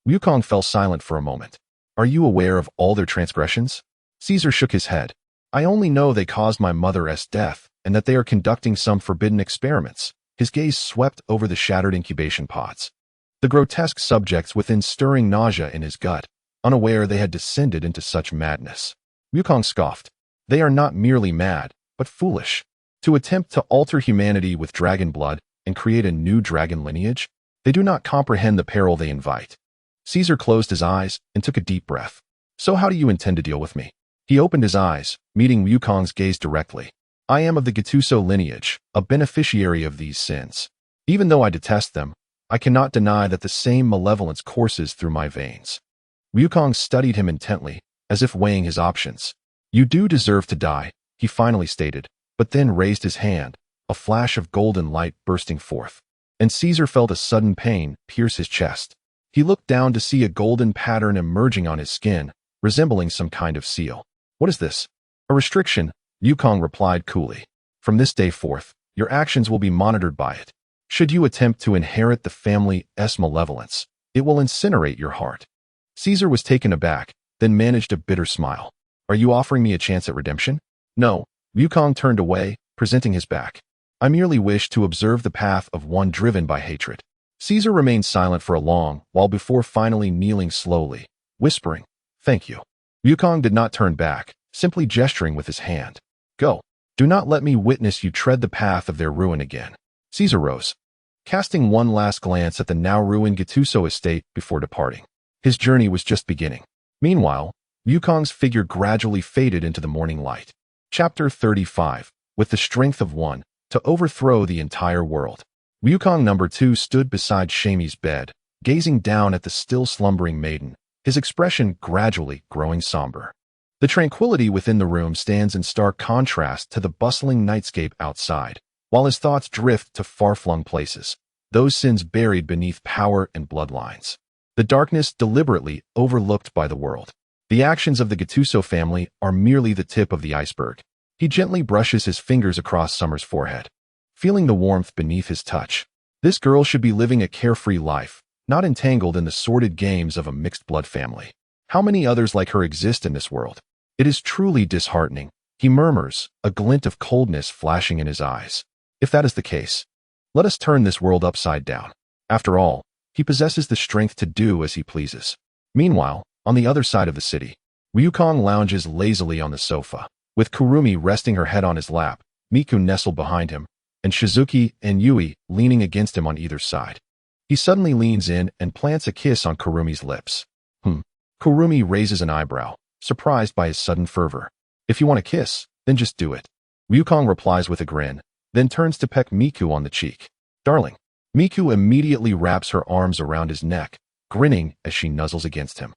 Wukong fell silent for a moment. "Are you aware of all their transgressions?" Caesar shook his head. "I only know they caused my mother's death and that they are conducting some forbidden experiments." His gaze swept over the shattered incubation pods, the grotesque subjects within stirring nausea in his gut, unaware they had descended into such madness. Wukong scoffed. "They are not merely mad, but foolish. To attempt to alter humanity with dragon blood and create a new dragon lineage, they do not comprehend the peril they invite." Caesar closed his eyes and took a deep breath. "So how do you intend to deal with me?" He opened his eyes, meeting Wukong's gaze directly. "I am of the Gattuso lineage, a beneficiary of these sins. Even though I detest them, I cannot deny that the same malevolence courses through my veins." Wukong studied him intently, as if weighing his options. "You do deserve to die," he finally stated, but then raised his hand, a flash of golden light bursting forth, and Caesar felt a sudden pain pierce his chest. He looked down to see a golden pattern emerging on his skin, resembling some kind of seal. "What is this?" "A restriction," Wukong replied coolly. "From this day forth, your actions will be monitored by it. Should you attempt to inherit the family's malevolence, it will incinerate your heart." Caesar was taken aback, then managed a bitter smile. "Are you offering me a chance at redemption?" "No." Wukong turned away, presenting his back. "I merely wish to observe the path of one driven by hatred." Caesar remained silent for a long while before finally kneeling slowly, whispering, "Thank you." Wukong did not turn back, simply gesturing with his hand. "Go. Do not let me witness you tread the path of their ruin again." Caesar rose, casting one last glance at the now ruined Gattuso estate before departing. His journey was just beginning. Meanwhile, Wukong's figure gradually faded into the morning light. Chapter 35. With the strength of one, to overthrow the entire world. Wukong No. 2 stood beside Shamy's bed, gazing down at the still slumbering maiden, his expression gradually growing somber. The tranquility within the room stands in stark contrast to the bustling nightscape outside, while his thoughts drift to far-flung places, those sins buried beneath power and bloodlines. The darkness deliberately overlooked by the world. The actions of the Gattuso family are merely the tip of the iceberg. He gently brushes his fingers across Summer's forehead, feeling the warmth beneath his touch. This girl should be living a carefree life, not entangled in the sordid games of a mixed-blood family. How many others like her exist in this world? It is truly disheartening, he murmurs, a glint of coldness flashing in his eyes. If that is the case, let us turn this world upside down. After all, he possesses the strength to do as he pleases. Meanwhile, on the other side of the city, Wukong lounges lazily on the sofa, with Kurumi resting her head on his lap, Miku nestled behind him, and Shizuki and Yui leaning against him on either side. He suddenly leans in and plants a kiss on Kurumi's lips. Kurumi raises an eyebrow, surprised by his sudden fervor. "If you want a kiss, then just do it." Wukong replies with a grin, then turns to peck Miku on the cheek. "Darling." Miku immediately wraps her arms around his neck, grinning as she nuzzles against him.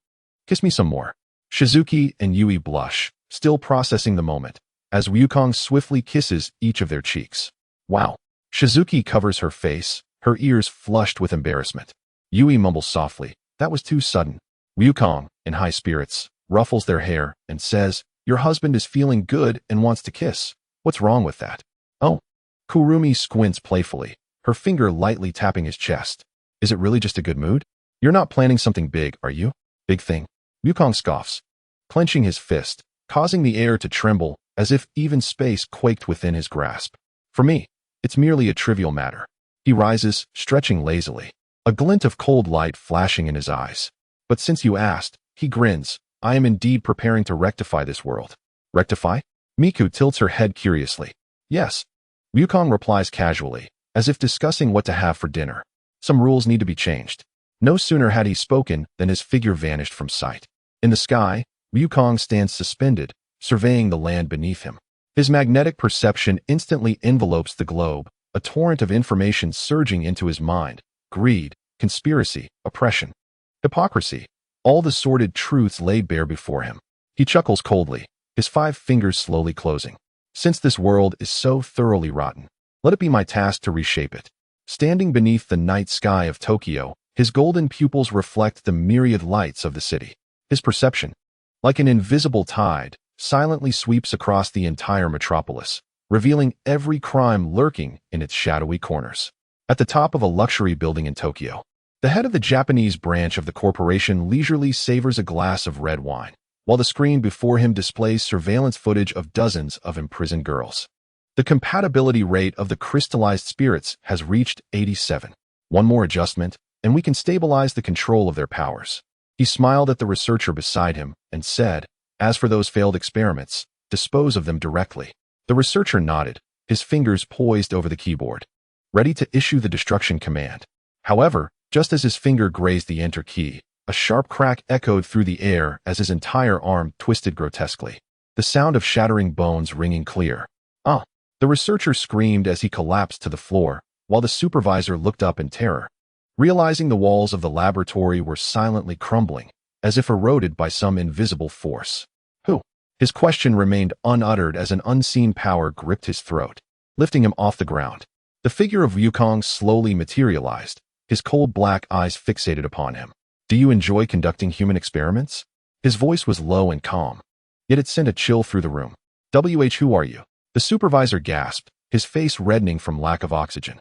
"Kiss me some more." Shizuki and Yui blush, still processing the moment, as Wukong swiftly kisses each of their cheeks. "Wow." Shizuki covers her face, her ears flushed with embarrassment. Yui mumbles softly, "That was too sudden." Wukong, in high spirits, ruffles their hair and says, Your husband is feeling good and wants to kiss. What's wrong with that? Oh. Kurumi squints playfully, her finger lightly tapping his chest. Is it really just a good mood? You're not planning something big, are you? Big thing. Yukong scoffs, clenching his fist, causing the air to tremble as if even space quaked within his grasp. For me, it's merely a trivial matter. He rises, stretching lazily, a glint of cold light flashing in his eyes. But since you asked, he grins, I am indeed preparing to rectify this world. Rectify? Miku tilts her head curiously. Yes. Yukong replies casually, as if discussing what to have for dinner. Some rules need to be changed. No sooner had he spoken than his figure vanished from sight. In the sky, Yukong stands suspended, surveying the land beneath him. His magnetic perception instantly envelopes the globe, a torrent of information surging into his mind. Greed, conspiracy, oppression, hypocrisy, all the sordid truths laid bare before him. He chuckles coldly, his 5 fingers slowly closing. Since this world is so thoroughly rotten, let it be my task to reshape it. Standing beneath the night sky of Tokyo, his golden pupils reflect the myriad lights of the city. His perception, like an invisible tide, silently sweeps across the entire metropolis, revealing every crime lurking in its shadowy corners. At the top of a luxury building in Tokyo, the head of the Japanese branch of the corporation leisurely savors a glass of red wine, while the screen before him displays surveillance footage of dozens of imprisoned girls. The compatibility rate of the crystallized spirits has reached 87. One more adjustment, and we can stabilize the control of their powers. He smiled at the researcher beside him and said, as for those failed experiments, dispose of them directly. The researcher nodded, his fingers poised over the keyboard, ready to issue the destruction command. However, just as his finger grazed the enter key, a sharp crack echoed through the air as his entire arm twisted grotesquely, the sound of shattering bones ringing clear. Ah! The researcher screamed as he collapsed to the floor, while the supervisor looked up in terror, realizing the walls of the laboratory were silently crumbling, as if eroded by some invisible force. Who? His question remained unuttered as an unseen power gripped his throat, lifting him off the ground. The figure of Yukong slowly materialized, his cold black eyes fixated upon him. Do you enjoy conducting human experiments? His voice was low and calm, yet it sent a chill through the room. Who are you? The supervisor gasped, his face reddening from lack of oxygen.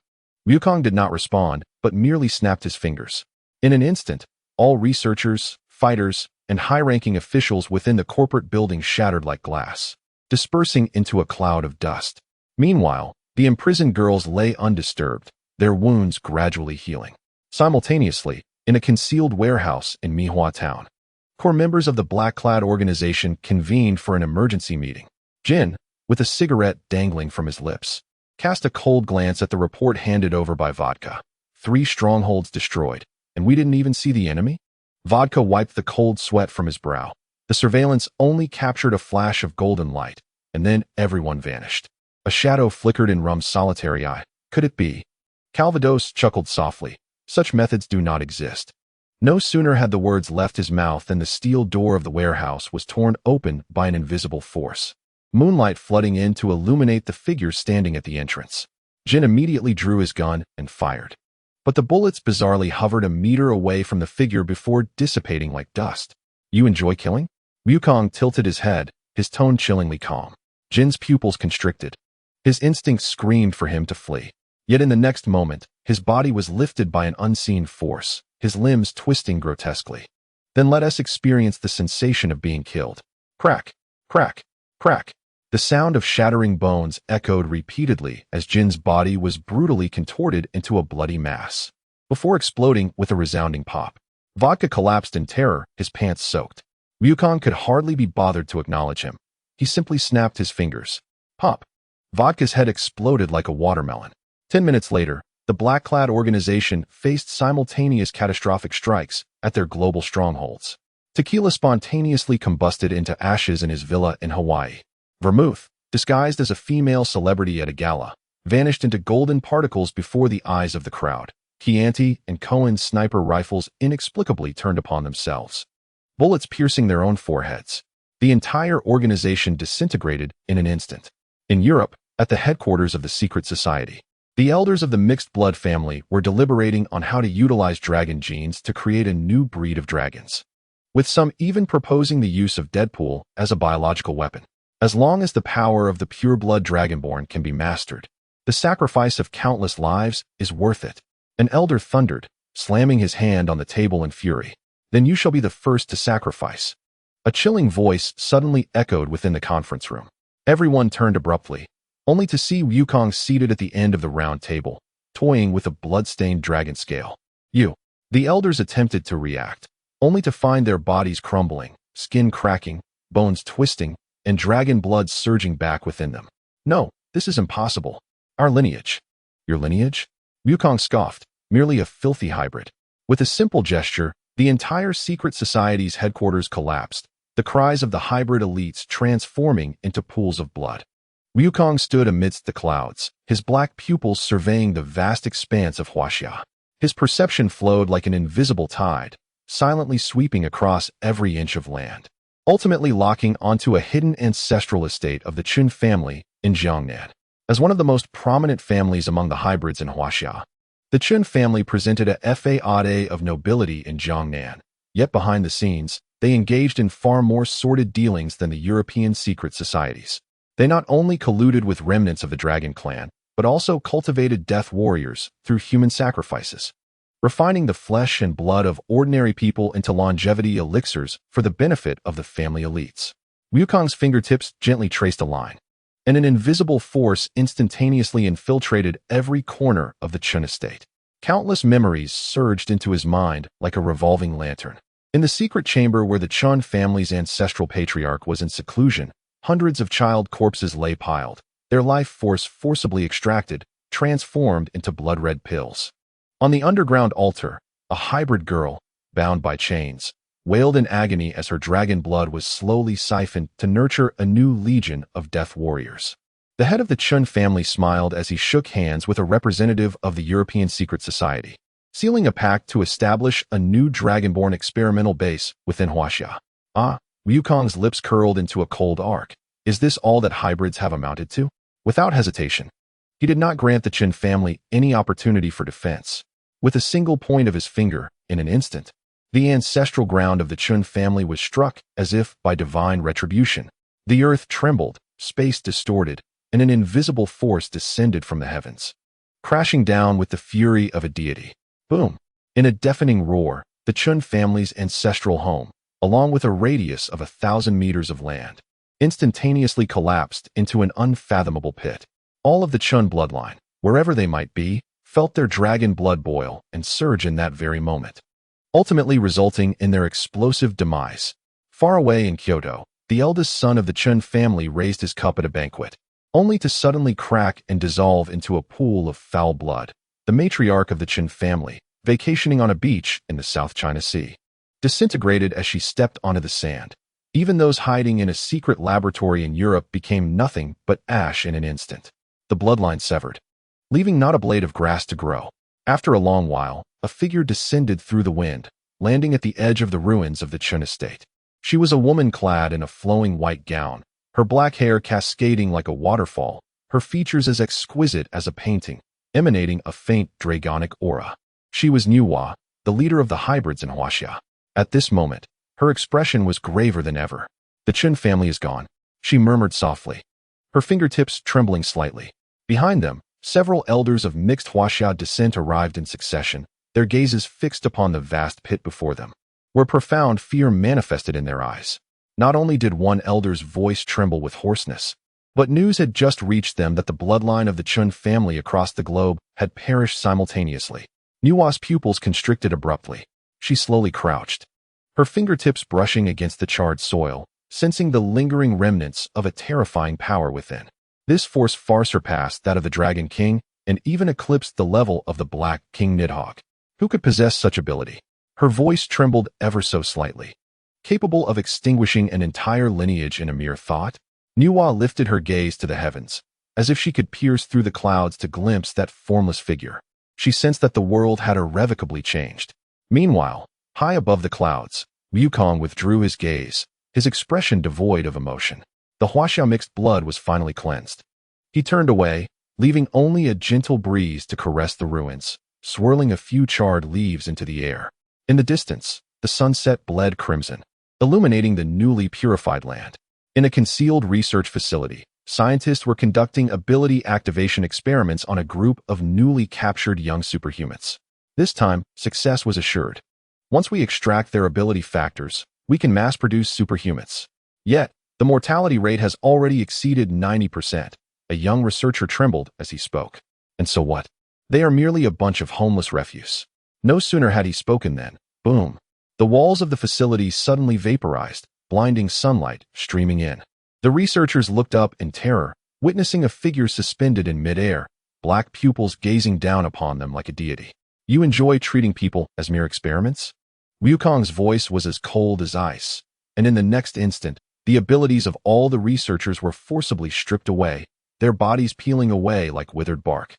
Yukong did not respond, but merely snapped his fingers. In an instant, all researchers, fighters, and high-ranking officials within the corporate building shattered like glass, dispersing into a cloud of dust. Meanwhile, the imprisoned girls lay undisturbed, their wounds gradually healing. Simultaneously, in a concealed warehouse in Mihua Town, core members of the black-clad organization convened for an emergency meeting. Jin, with a cigarette dangling from his lips, cast a cold glance at the report handed over by Vodka. 3 strongholds destroyed, and we didn't even see the enemy? Vodka wiped the cold sweat from his brow. The surveillance only captured a flash of golden light, and then everyone vanished. A shadow flickered in Rum's solitary eye. Could it be? Calvados chuckled softly. Such methods do not exist. No sooner had the words left his mouth than the steel door of the warehouse was torn open by an invisible force, moonlight flooding in to illuminate the figure standing at the entrance. Jin immediately drew his gun and fired, but the bullets bizarrely hovered a meter away from the figure before dissipating like dust. You enjoy killing? Yukong tilted his head, his tone chillingly calm. Jin's pupils constricted. His instincts screamed for him to flee. Yet in the next moment, his body was lifted by an unseen force, his limbs twisting grotesquely. Then let us experience the sensation of being killed. Crack, crack, crack. The sound of shattering bones echoed repeatedly as Jin's body was brutally contorted into a bloody mass, before exploding with a resounding pop. Vodka collapsed in terror, his pants soaked. Yukong could hardly be bothered to acknowledge him. He simply snapped his fingers. Pop. Vodka's head exploded like a watermelon. 10 minutes later, the black-clad organization faced simultaneous catastrophic strikes at their global strongholds. Tequila spontaneously combusted into ashes in his villa in Hawaii. Vermouth, disguised as a female celebrity at a gala, vanished into golden particles before the eyes of the crowd. Chianti and Cohen's sniper rifles inexplicably turned upon themselves, bullets piercing their own foreheads. The entire organization disintegrated in an instant. In Europe, at the headquarters of the secret society, the elders of the mixed blood family were deliberating on how to utilize dragon genes to create a new breed of dragons. with some even proposing the use of Deadpool as a biological weapon. As long as the power of the pure-blood Dragonborn can be mastered, the sacrifice of countless lives is worth it. An elder thundered, slamming his hand on the table in fury. Then you shall be the first to sacrifice. A chilling voice suddenly echoed within the conference room. Everyone turned abruptly, only to see Wukong seated at the end of the round table, toying with a blood-stained dragon scale. You. The elders attempted to react, only to find their bodies crumbling, skin cracking, bones twisting, and dragon blood surging back within them. No, this is impossible. Our lineage. Your lineage? Wukong scoffed, merely a filthy hybrid. With a simple gesture, the entire secret society's headquarters collapsed, the cries of the hybrid elites transforming into pools of blood. Wukong stood amidst the clouds, his black pupils surveying the vast expanse of Huaxia. His perception flowed like an invisible tide, silently sweeping across every inch of land, ultimately locking onto a hidden ancestral estate of the Chun family in Jiangnan. As one of the most prominent families among the hybrids in Huaxia, the Chun family presented a facade of nobility in Jiangnan, yet behind the scenes, they engaged in far more sordid dealings than the European secret societies. They not only colluded with remnants of the Dragon clan, but also cultivated death warriors through human sacrifices, refining the flesh and blood of ordinary people into longevity elixirs for the benefit of the family elites. Wukong's fingertips gently traced a line, and an invisible force instantaneously infiltrated every corner of the Chun estate. Countless memories surged into his mind like a revolving lantern. In the secret chamber where the Chun family's ancestral patriarch was in seclusion, hundreds of child corpses lay piled, their life force forcibly extracted, transformed into blood-red pills. On the underground altar, a hybrid girl, bound by chains, wailed in agony as her dragon blood was slowly siphoned to nurture a new legion of death warriors. The head of the Chun family smiled as he shook hands with a representative of the European Secret Society, sealing a pact to establish a new Dragonborn experimental base within Huaxia. Ah, Wukong's lips curled into a cold arc. Is this all that hybrids have amounted to? Without hesitation, he did not grant the Chun family any opportunity for defense. With a single point of his finger, in an instant, the ancestral ground of the Chun family was struck as if by divine retribution. The earth trembled, space distorted, and an invisible force descended from the heavens, crashing down with the fury of a deity. Boom! In a deafening roar, the Chun family's ancestral home, along with a radius of 1,000 meters of land, instantaneously collapsed into an unfathomable pit. All of the Chun bloodline, wherever they might be, felt their dragon blood boil and surge in that very moment, ultimately resulting in their explosive demise. Far away in Kyoto, the eldest son of the Chun family raised his cup at a banquet, only to suddenly crack and dissolve into a pool of foul blood. The matriarch of the Chun family, vacationing on a beach in the South China Sea, disintegrated as she stepped onto the sand. Even those hiding in a secret laboratory in Europe became nothing but ash in an instant. The bloodline severed, leaving not a blade of grass to grow. After a long while, a figure descended through the wind, landing at the edge of the ruins of the Chun estate. She was a woman clad in a flowing white gown, her black hair cascading like a waterfall, her features as exquisite as a painting, emanating a faint dragonic aura. She was Nuwa, the leader of the hybrids in Huaxia. At this moment, her expression was graver than ever. The Chun family is gone, she murmured softly, her fingertips trembling slightly. Behind them, several elders of mixed Huaxia descent arrived in succession, their gazes fixed upon the vast pit before them, where profound fear manifested in their eyes. Not only did one elder's voice tremble with hoarseness, but news had just reached them that the bloodline of the Chun family across the globe had perished simultaneously. Nuwa's pupils constricted abruptly. She slowly crouched, her fingertips brushing against the charred soil, sensing the lingering remnants of a terrifying power within. This force far surpassed that of the Dragon King and even eclipsed the level of the Black King Nidhogg. Who could possess such ability? Her voice trembled ever so slightly. Capable of extinguishing an entire lineage in a mere thought? Nuwa lifted her gaze to the heavens, as if she could pierce through the clouds to glimpse that formless figure. She sensed that the world had irrevocably changed. Meanwhile, high above the clouds, Wukong withdrew his gaze, his expression devoid of emotion. The Huaxia mixed blood was finally cleansed. He turned away, leaving only a gentle breeze to caress the ruins, swirling a few charred leaves into the air. In the distance, the sunset bled crimson, illuminating the newly purified land. In a concealed research facility, scientists were conducting ability activation experiments on a group of newly captured young superhumans. This time, success was assured. Once we extract their ability factors, we can mass-produce superhumans. Yet, the mortality rate has already exceeded 90%. A young researcher trembled as he spoke. And so what? They are merely a bunch of homeless refuse. No sooner had he spoken than, boom. The walls of the facility suddenly vaporized, blinding sunlight streaming in. The researchers looked up in terror, witnessing a figure suspended in midair, black pupils gazing down upon them like a deity. You enjoy treating people as mere experiments? Wukong's voice was as cold as ice, and in the next instant, the abilities of all the researchers were forcibly stripped away, their bodies peeling away like withered bark,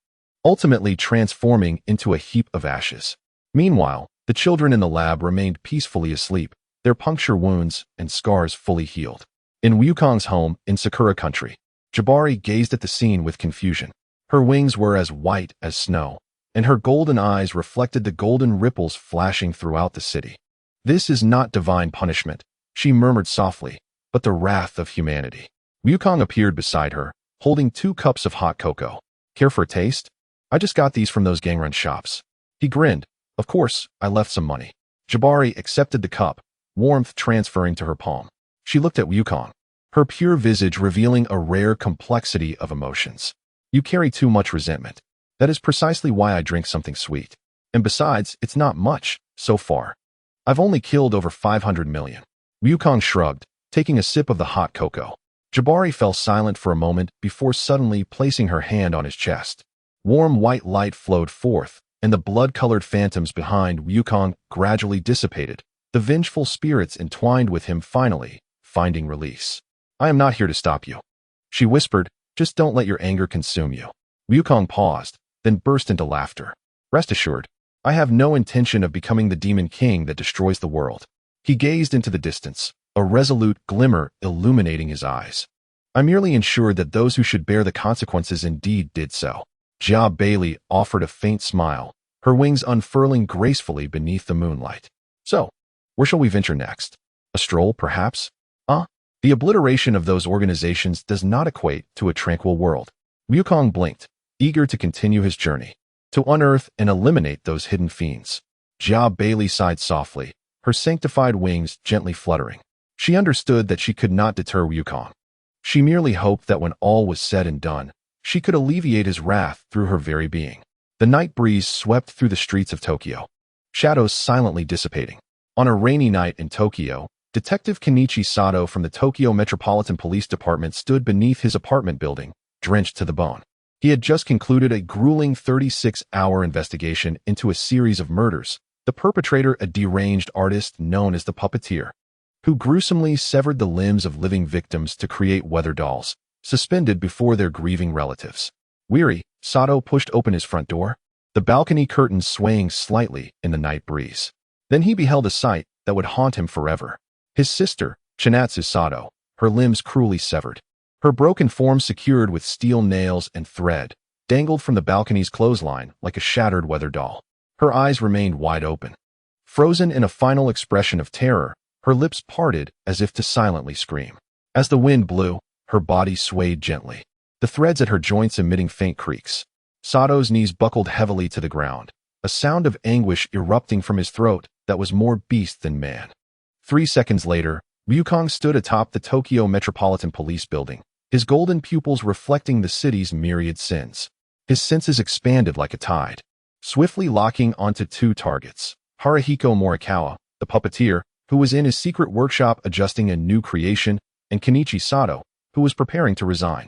ultimately transforming into a heap of ashes. Meanwhile, the children in the lab remained peacefully asleep, their puncture wounds and scars fully healed. In Wukong's home in Sakura country, Jabari gazed at the scene with confusion. Her wings were as white as snow, and her golden eyes reflected the golden ripples flashing throughout the city. This is not divine punishment, she murmured softly, but the wrath of humanity. Wukong appeared beside her, holding 2 cups of hot cocoa. Care for a taste? I just got these from those gangrun shops. He grinned. Of course, I left some money. Jabari accepted the cup, warmth transferring to her palm. She looked at Wukong, her pure visage revealing a rare complexity of emotions. You carry too much resentment. That is precisely why I drink something sweet. And besides, it's not much, so far. I've only killed over 500 million. Wukong shrugged, taking a sip of the hot cocoa. Jabari fell silent for a moment before suddenly placing her hand on his chest. Warm white light flowed forth, and the blood-colored phantoms behind Wukong gradually dissipated, the vengeful spirits entwined with him finally finding release. I am not here to stop you, she whispered, just don't let your anger consume you. Wukong paused, then burst into laughter. Rest assured, I have no intention of becoming the demon king that destroys the world. He gazed into the distance, a resolute glimmer illuminating his eyes. I merely ensured that those who should bear the consequences indeed did so. Jia Bailey offered a faint smile, her wings unfurling gracefully beneath the moonlight. So, where shall we venture next? A stroll, perhaps? The obliteration of those organizations does not equate to a tranquil world. Wukong blinked, eager to continue his journey, to unearth and eliminate those hidden fiends. Jia Bailey sighed softly, her sanctified wings gently fluttering. She understood that she could not deter Wukong. She merely hoped that when all was said and done, she could alleviate his wrath through her very being. The night breeze swept through the streets of Tokyo, shadows silently dissipating. On a rainy night in Tokyo, Detective Kenichi Sato from the Tokyo Metropolitan Police Department stood beneath his apartment building, drenched to the bone. He had just concluded a grueling 36-hour investigation into a series of murders, the perpetrator a deranged artist known as the Puppeteer, who gruesomely severed the limbs of living victims to create weather dolls, suspended before their grieving relatives. Weary, Sato pushed open his front door, the balcony curtains swaying slightly in the night breeze. Then he beheld a sight that would haunt him forever. His sister, Chinatsu Sato, her limbs cruelly severed. Her broken form secured with steel nails and thread, dangled from the balcony's clothesline like a shattered weather doll. Her eyes remained wide open. Frozen in a final expression of terror, her lips parted as if to silently scream. As the wind blew, her body swayed gently, the threads at her joints emitting faint creaks. Sato's knees buckled heavily to the ground, a sound of anguish erupting from his throat that was more beast than man. 3 seconds later, Wukong stood atop the Tokyo Metropolitan Police Building, his golden pupils reflecting the city's myriad sins. His senses expanded like a tide, swiftly locking onto 2 targets: Haruhiko Morikawa, the puppeteer, who was in his secret workshop adjusting a new creation, and Kenichi Sato, who was preparing to resign,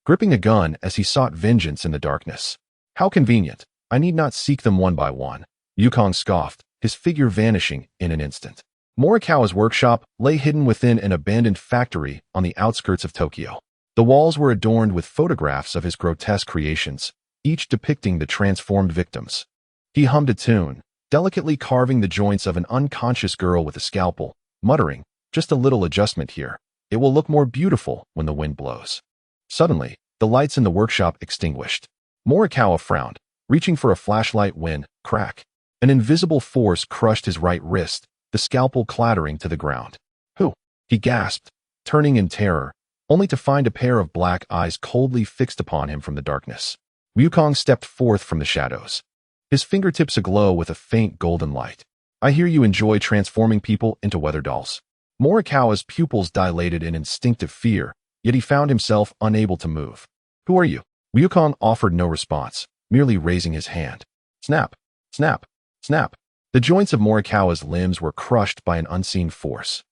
gripping a gun as he sought vengeance in the darkness. How convenient. I need not seek them one by one. Wukong scoffed, his figure vanishing in an instant. Morikawa's workshop lay hidden within an abandoned factory on the outskirts of Tokyo. The walls were adorned with photographs of his grotesque creations, each depicting the transformed victims. He hummed a tune, delicately carving the joints of an unconscious girl with a scalpel, muttering, "Just a little adjustment here. It will look more beautiful when the wind blows." Suddenly, the lights in the workshop extinguished. Morikawa frowned, reaching for a flashlight when, crack, an invisible force crushed his right wrist, the scalpel clattering to the ground. Who? He gasped, turning in terror, only to find a pair of black eyes coldly fixed upon him from the darkness. Wukong stepped forth from the shadows, his fingertips aglow with a faint golden light. I hear you enjoy transforming people into weather dolls. Morikawa's pupils dilated in instinctive fear, yet he found himself unable to move. Who are you? Wukong offered no response, merely raising his hand. Snap, snap, snap. The joints of Morikawa's limbs were crushed by an unseen force,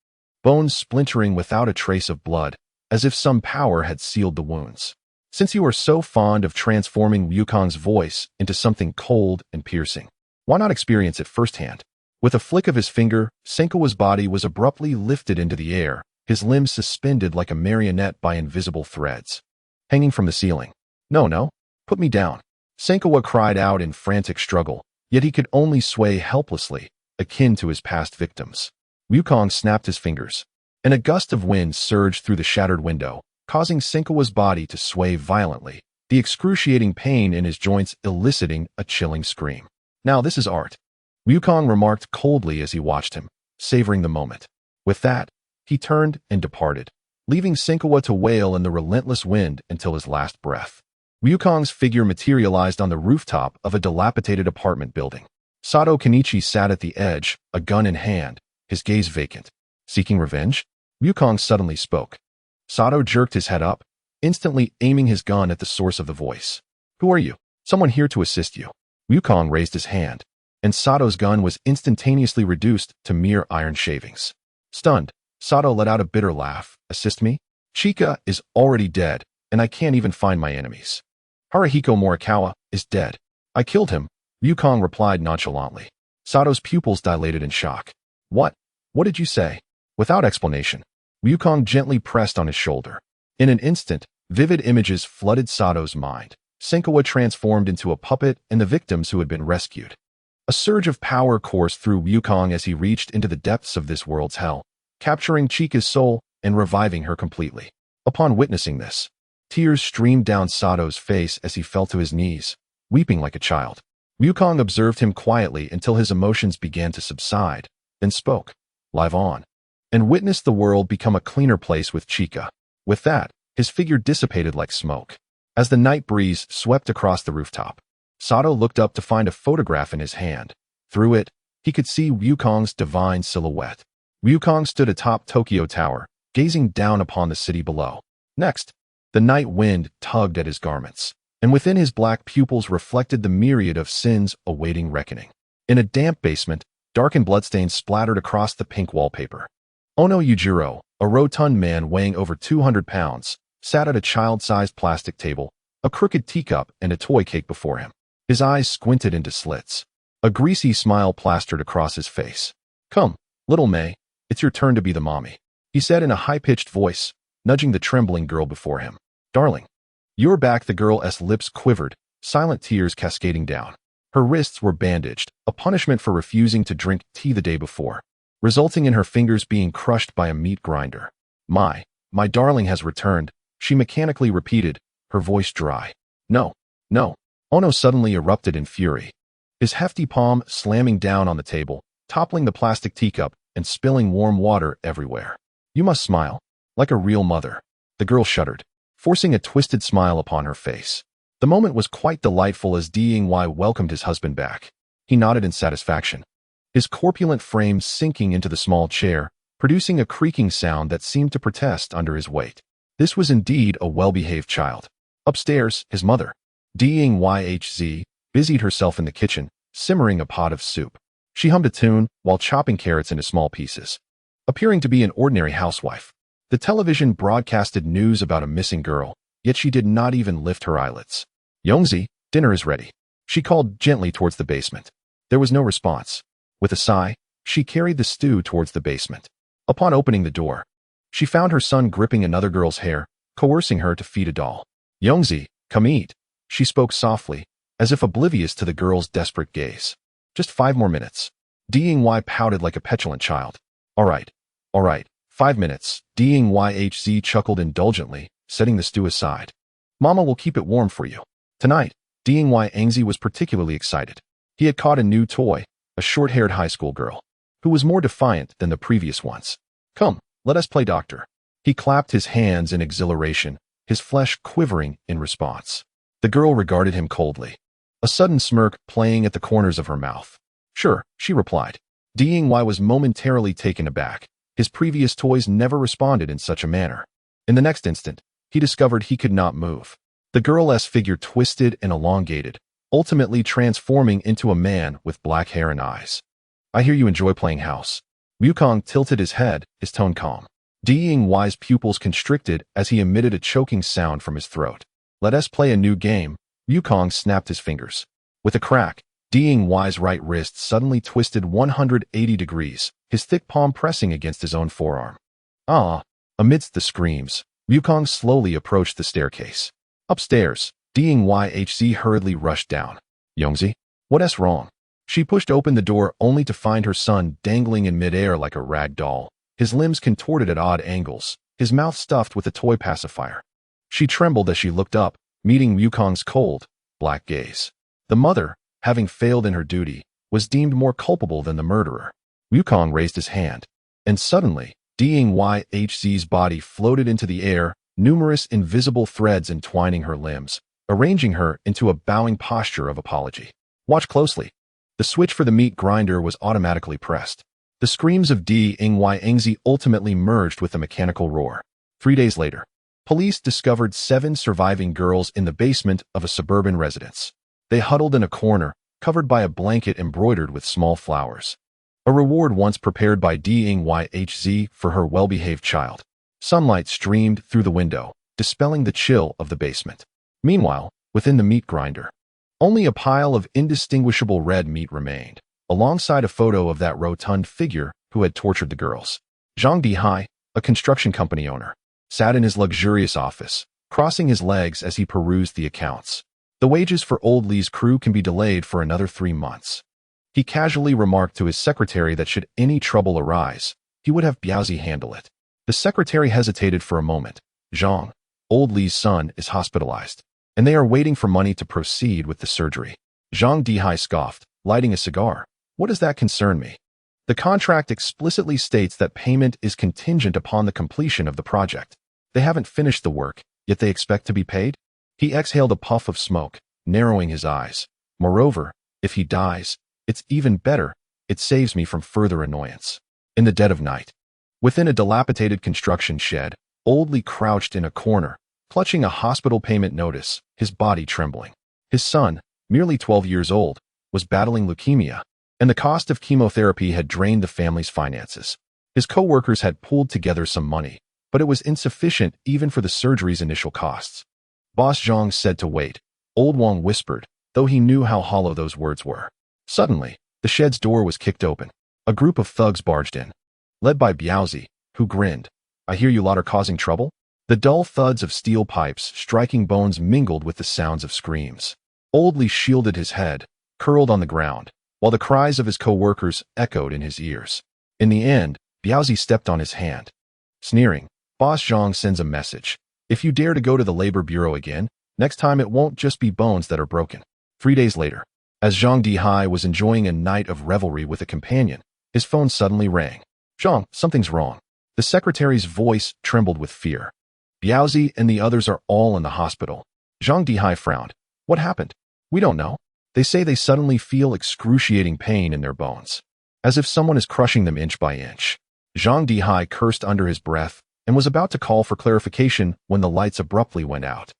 bones splintering without a trace of blood, as if some power had sealed the wounds. Since you are so fond of transforming Wukong's voice into something cold and piercing, why not experience it firsthand? With a flick of his finger, Senkawa's body was abruptly lifted into the air, his limbs suspended like a marionette by invisible threads, hanging from the ceiling. No, put me down. Senkawa cried out in frantic struggle, yet he could only sway helplessly, akin to his past victims. Wukong snapped his fingers, and a gust of wind surged through the shattered window, causing Senkawa's body to sway violently, the excruciating pain in his joints eliciting a chilling scream. Now this is art, Wukong remarked coldly as he watched him, savoring the moment. With that, he turned and departed, leaving Senkawa to wail in the relentless wind until his last breath. Wukong's figure materialized on the rooftop of a dilapidated apartment building. Sato Kenichi sat at the edge, a gun in hand, his gaze vacant. Seeking revenge? Wukong suddenly spoke. Sato jerked his head up, instantly aiming his gun at the source of the voice. Who are you? Someone here to assist you. Wukong raised his hand, and Sato's gun was instantaneously reduced to mere iron shavings. Stunned, Sato let out a bitter laugh. Assist me? Chika is already dead, and I can't even find my enemies. Haruhiko Morikawa is dead. I killed him, Wukong replied nonchalantly. Sato's pupils dilated in shock. What? What did you say? Without explanation, Wukong gently pressed on his shoulder. In an instant, vivid images flooded Sato's mind. Senkawa transformed into a puppet and the victims who had been rescued. A surge of power coursed through Wukong as he reached into the depths of this world's hell, capturing Chika's soul and reviving her completely. Upon witnessing this, tears streamed down Sato's face as he fell to his knees, weeping like a child. Wukong observed him quietly until his emotions began to subside, then spoke, live on, and witnessed the world become a cleaner place with Chika. With that, his figure dissipated like smoke. As the night breeze swept across the rooftop, Sato looked up to find a photograph in his hand. Through it, he could see Wukong's divine silhouette. Wukong stood atop Tokyo Tower, gazing down upon the city below. Next, the night wind tugged at his garments, and within his black pupils reflected the myriad of sins awaiting reckoning. In a damp basement, dark and bloodstains splattered across the pink wallpaper. Ono Yujiro, a rotund man weighing over 200 pounds, sat at a child-sized plastic table, a crooked teacup and a toy cake before him. His eyes squinted into slits. A greasy smile plastered across his face. Come, little May, it's your turn to be the mommy, he said in a high-pitched voice, nudging the trembling girl before him. Darling, you're back. The girl's lips quivered, silent tears cascading down. Her wrists were bandaged, a punishment for refusing to drink tea the day before, resulting in her fingers being crushed by a meat grinder. My darling has returned, she mechanically repeated, her voice dry. No. Ono suddenly erupted in fury, his hefty palm slamming down on the table, toppling the plastic teacup and spilling warm water everywhere. You must smile, like a real mother. The girl shuddered, forcing a twisted smile upon her face. The moment was quite delightful as Ding welcomed his husband back. He nodded in satisfaction, his corpulent frame sinking into the small chair, producing a creaking sound that seemed to protest under his weight. This was indeed a well-behaved child. Upstairs, his mother, Ding busied herself in the kitchen, simmering a pot of soup. She hummed a tune while chopping carrots into small pieces, appearing to be an ordinary housewife. The television broadcasted news about a missing girl, yet she did not even lift her eyelids. Yongzi, dinner is ready, she called gently towards the basement. There was no response. With a sigh, she carried the stew towards the basement. Upon opening the door, she found her son gripping another girl's hair, coercing her to feed a doll. Yongzi, come eat, she spoke softly, as if oblivious to the girl's desperate gaze. Just 5 more minutes. Ding pouted like a petulant child. All right, 5 minutes, Ding chuckled indulgently, setting the stew aside. Mama will keep it warm for you. Tonight, Ding was particularly excited. He had caught a new toy, a short-haired high school girl. who was more defiant than the previous ones. Come, let us play doctor. He clapped his hands in exhilaration, his flesh quivering in response. The girl regarded him coldly, a sudden smirk playing at the corners of her mouth. Sure, she replied. Ding-Y was momentarily taken aback. His previous toys never responded in such a manner. In the next instant, he discovered he could not move. The girl's figure twisted and elongated, ultimately transforming into a man with black hair and eyes. I hear you enjoy playing house. Wukong tilted his head, his tone calm. Ding-Y's pupils constricted as he emitted a choking sound from his throat. Let us play a new game. Wukong snapped his fingers. With a crack, Ding-Y's right wrist suddenly twisted 180 degrees, his thick palm pressing against his own forearm. Ah! Amidst the screams, Wukong slowly approached the staircase. Upstairs, Ding-Y hurriedly rushed down. Yongzi? What's wrong? She pushed open the door only to find her son dangling in midair like a rag doll, his limbs contorted at odd angles, his mouth stuffed with a toy pacifier. She trembled as she looked up, meeting Wukong's cold, black gaze. The mother, having failed in her duty, was deemed more culpable than the murderer. Wukong raised his hand, and suddenly, Ding-Y's body floated into the air, numerous invisible threads entwining her limbs, arranging her into a bowing posture of apology. Watch closely. The switch for the meat grinder was automatically pressed. The screams of Ding-Y ultimately merged with a mechanical roar. 3 days later, police discovered 7 surviving girls in the basement of a suburban residence. They huddled in a corner, covered by a blanket embroidered with small flowers. A reward once prepared by Ding-Y for her well-behaved child. Sunlight streamed through the window, dispelling the chill of the basement. Meanwhile, within the meat grinder, only a pile of indistinguishable red meat remained, alongside a photo of that rotund figure who had tortured the girls. Zhang Dihai, a construction company owner, sat in his luxurious office, crossing his legs as he perused the accounts. The wages for Old Li's crew can be delayed for another 3 months. He casually remarked to his secretary that should any trouble arise, he would have Biaozi handle it. The secretary hesitated for a moment. Zhang, Old Li's son, is hospitalized, and they are waiting for money to proceed with the surgery. Zhang Dihai scoffed, lighting a cigar. What does that concern me? The contract explicitly states that payment is contingent upon the completion of the project. They haven't finished the work, yet they expect to be paid? He exhaled a puff of smoke, narrowing his eyes. Moreover, if he dies, it's even better. It saves me from further annoyance. In the dead of night, within a dilapidated construction shed, Old Li crouched in a corner, clutching a hospital payment notice, his body trembling. His son, merely 12 years old, was battling leukemia, and the cost of chemotherapy had drained the family's finances. His co-workers had pooled together some money, but it was insufficient even for the surgery's initial costs. Boss Zhang said to wait. Old Wang whispered, though he knew how hollow those words were. Suddenly, the shed's door was kicked open. A group of thugs barged in, led by Biaozi, who grinned. I hear you lot are causing trouble? The dull thuds of steel pipes striking bones mingled with the sounds of screams. Old Li shielded his head, curled on the ground, while the cries of his co-workers echoed in his ears. In the end, Biaozi stepped on his hand. Sneering, Boss Zhang sends a message. If you dare to go to the labor bureau again, next time it won't just be bones that are broken. 3 days later, as Zhang Dihai was enjoying a night of revelry with a companion, his phone suddenly rang. Zhang, something's wrong. The secretary's voice trembled with fear. Biaozi and the others are all in the hospital. Zhang Dihai frowned. What happened? We don't know. They say they suddenly feel excruciating pain in their bones, as if someone is crushing them inch by inch. Zhang Dihai cursed under his breath and was about to call for clarification when the lights abruptly went out.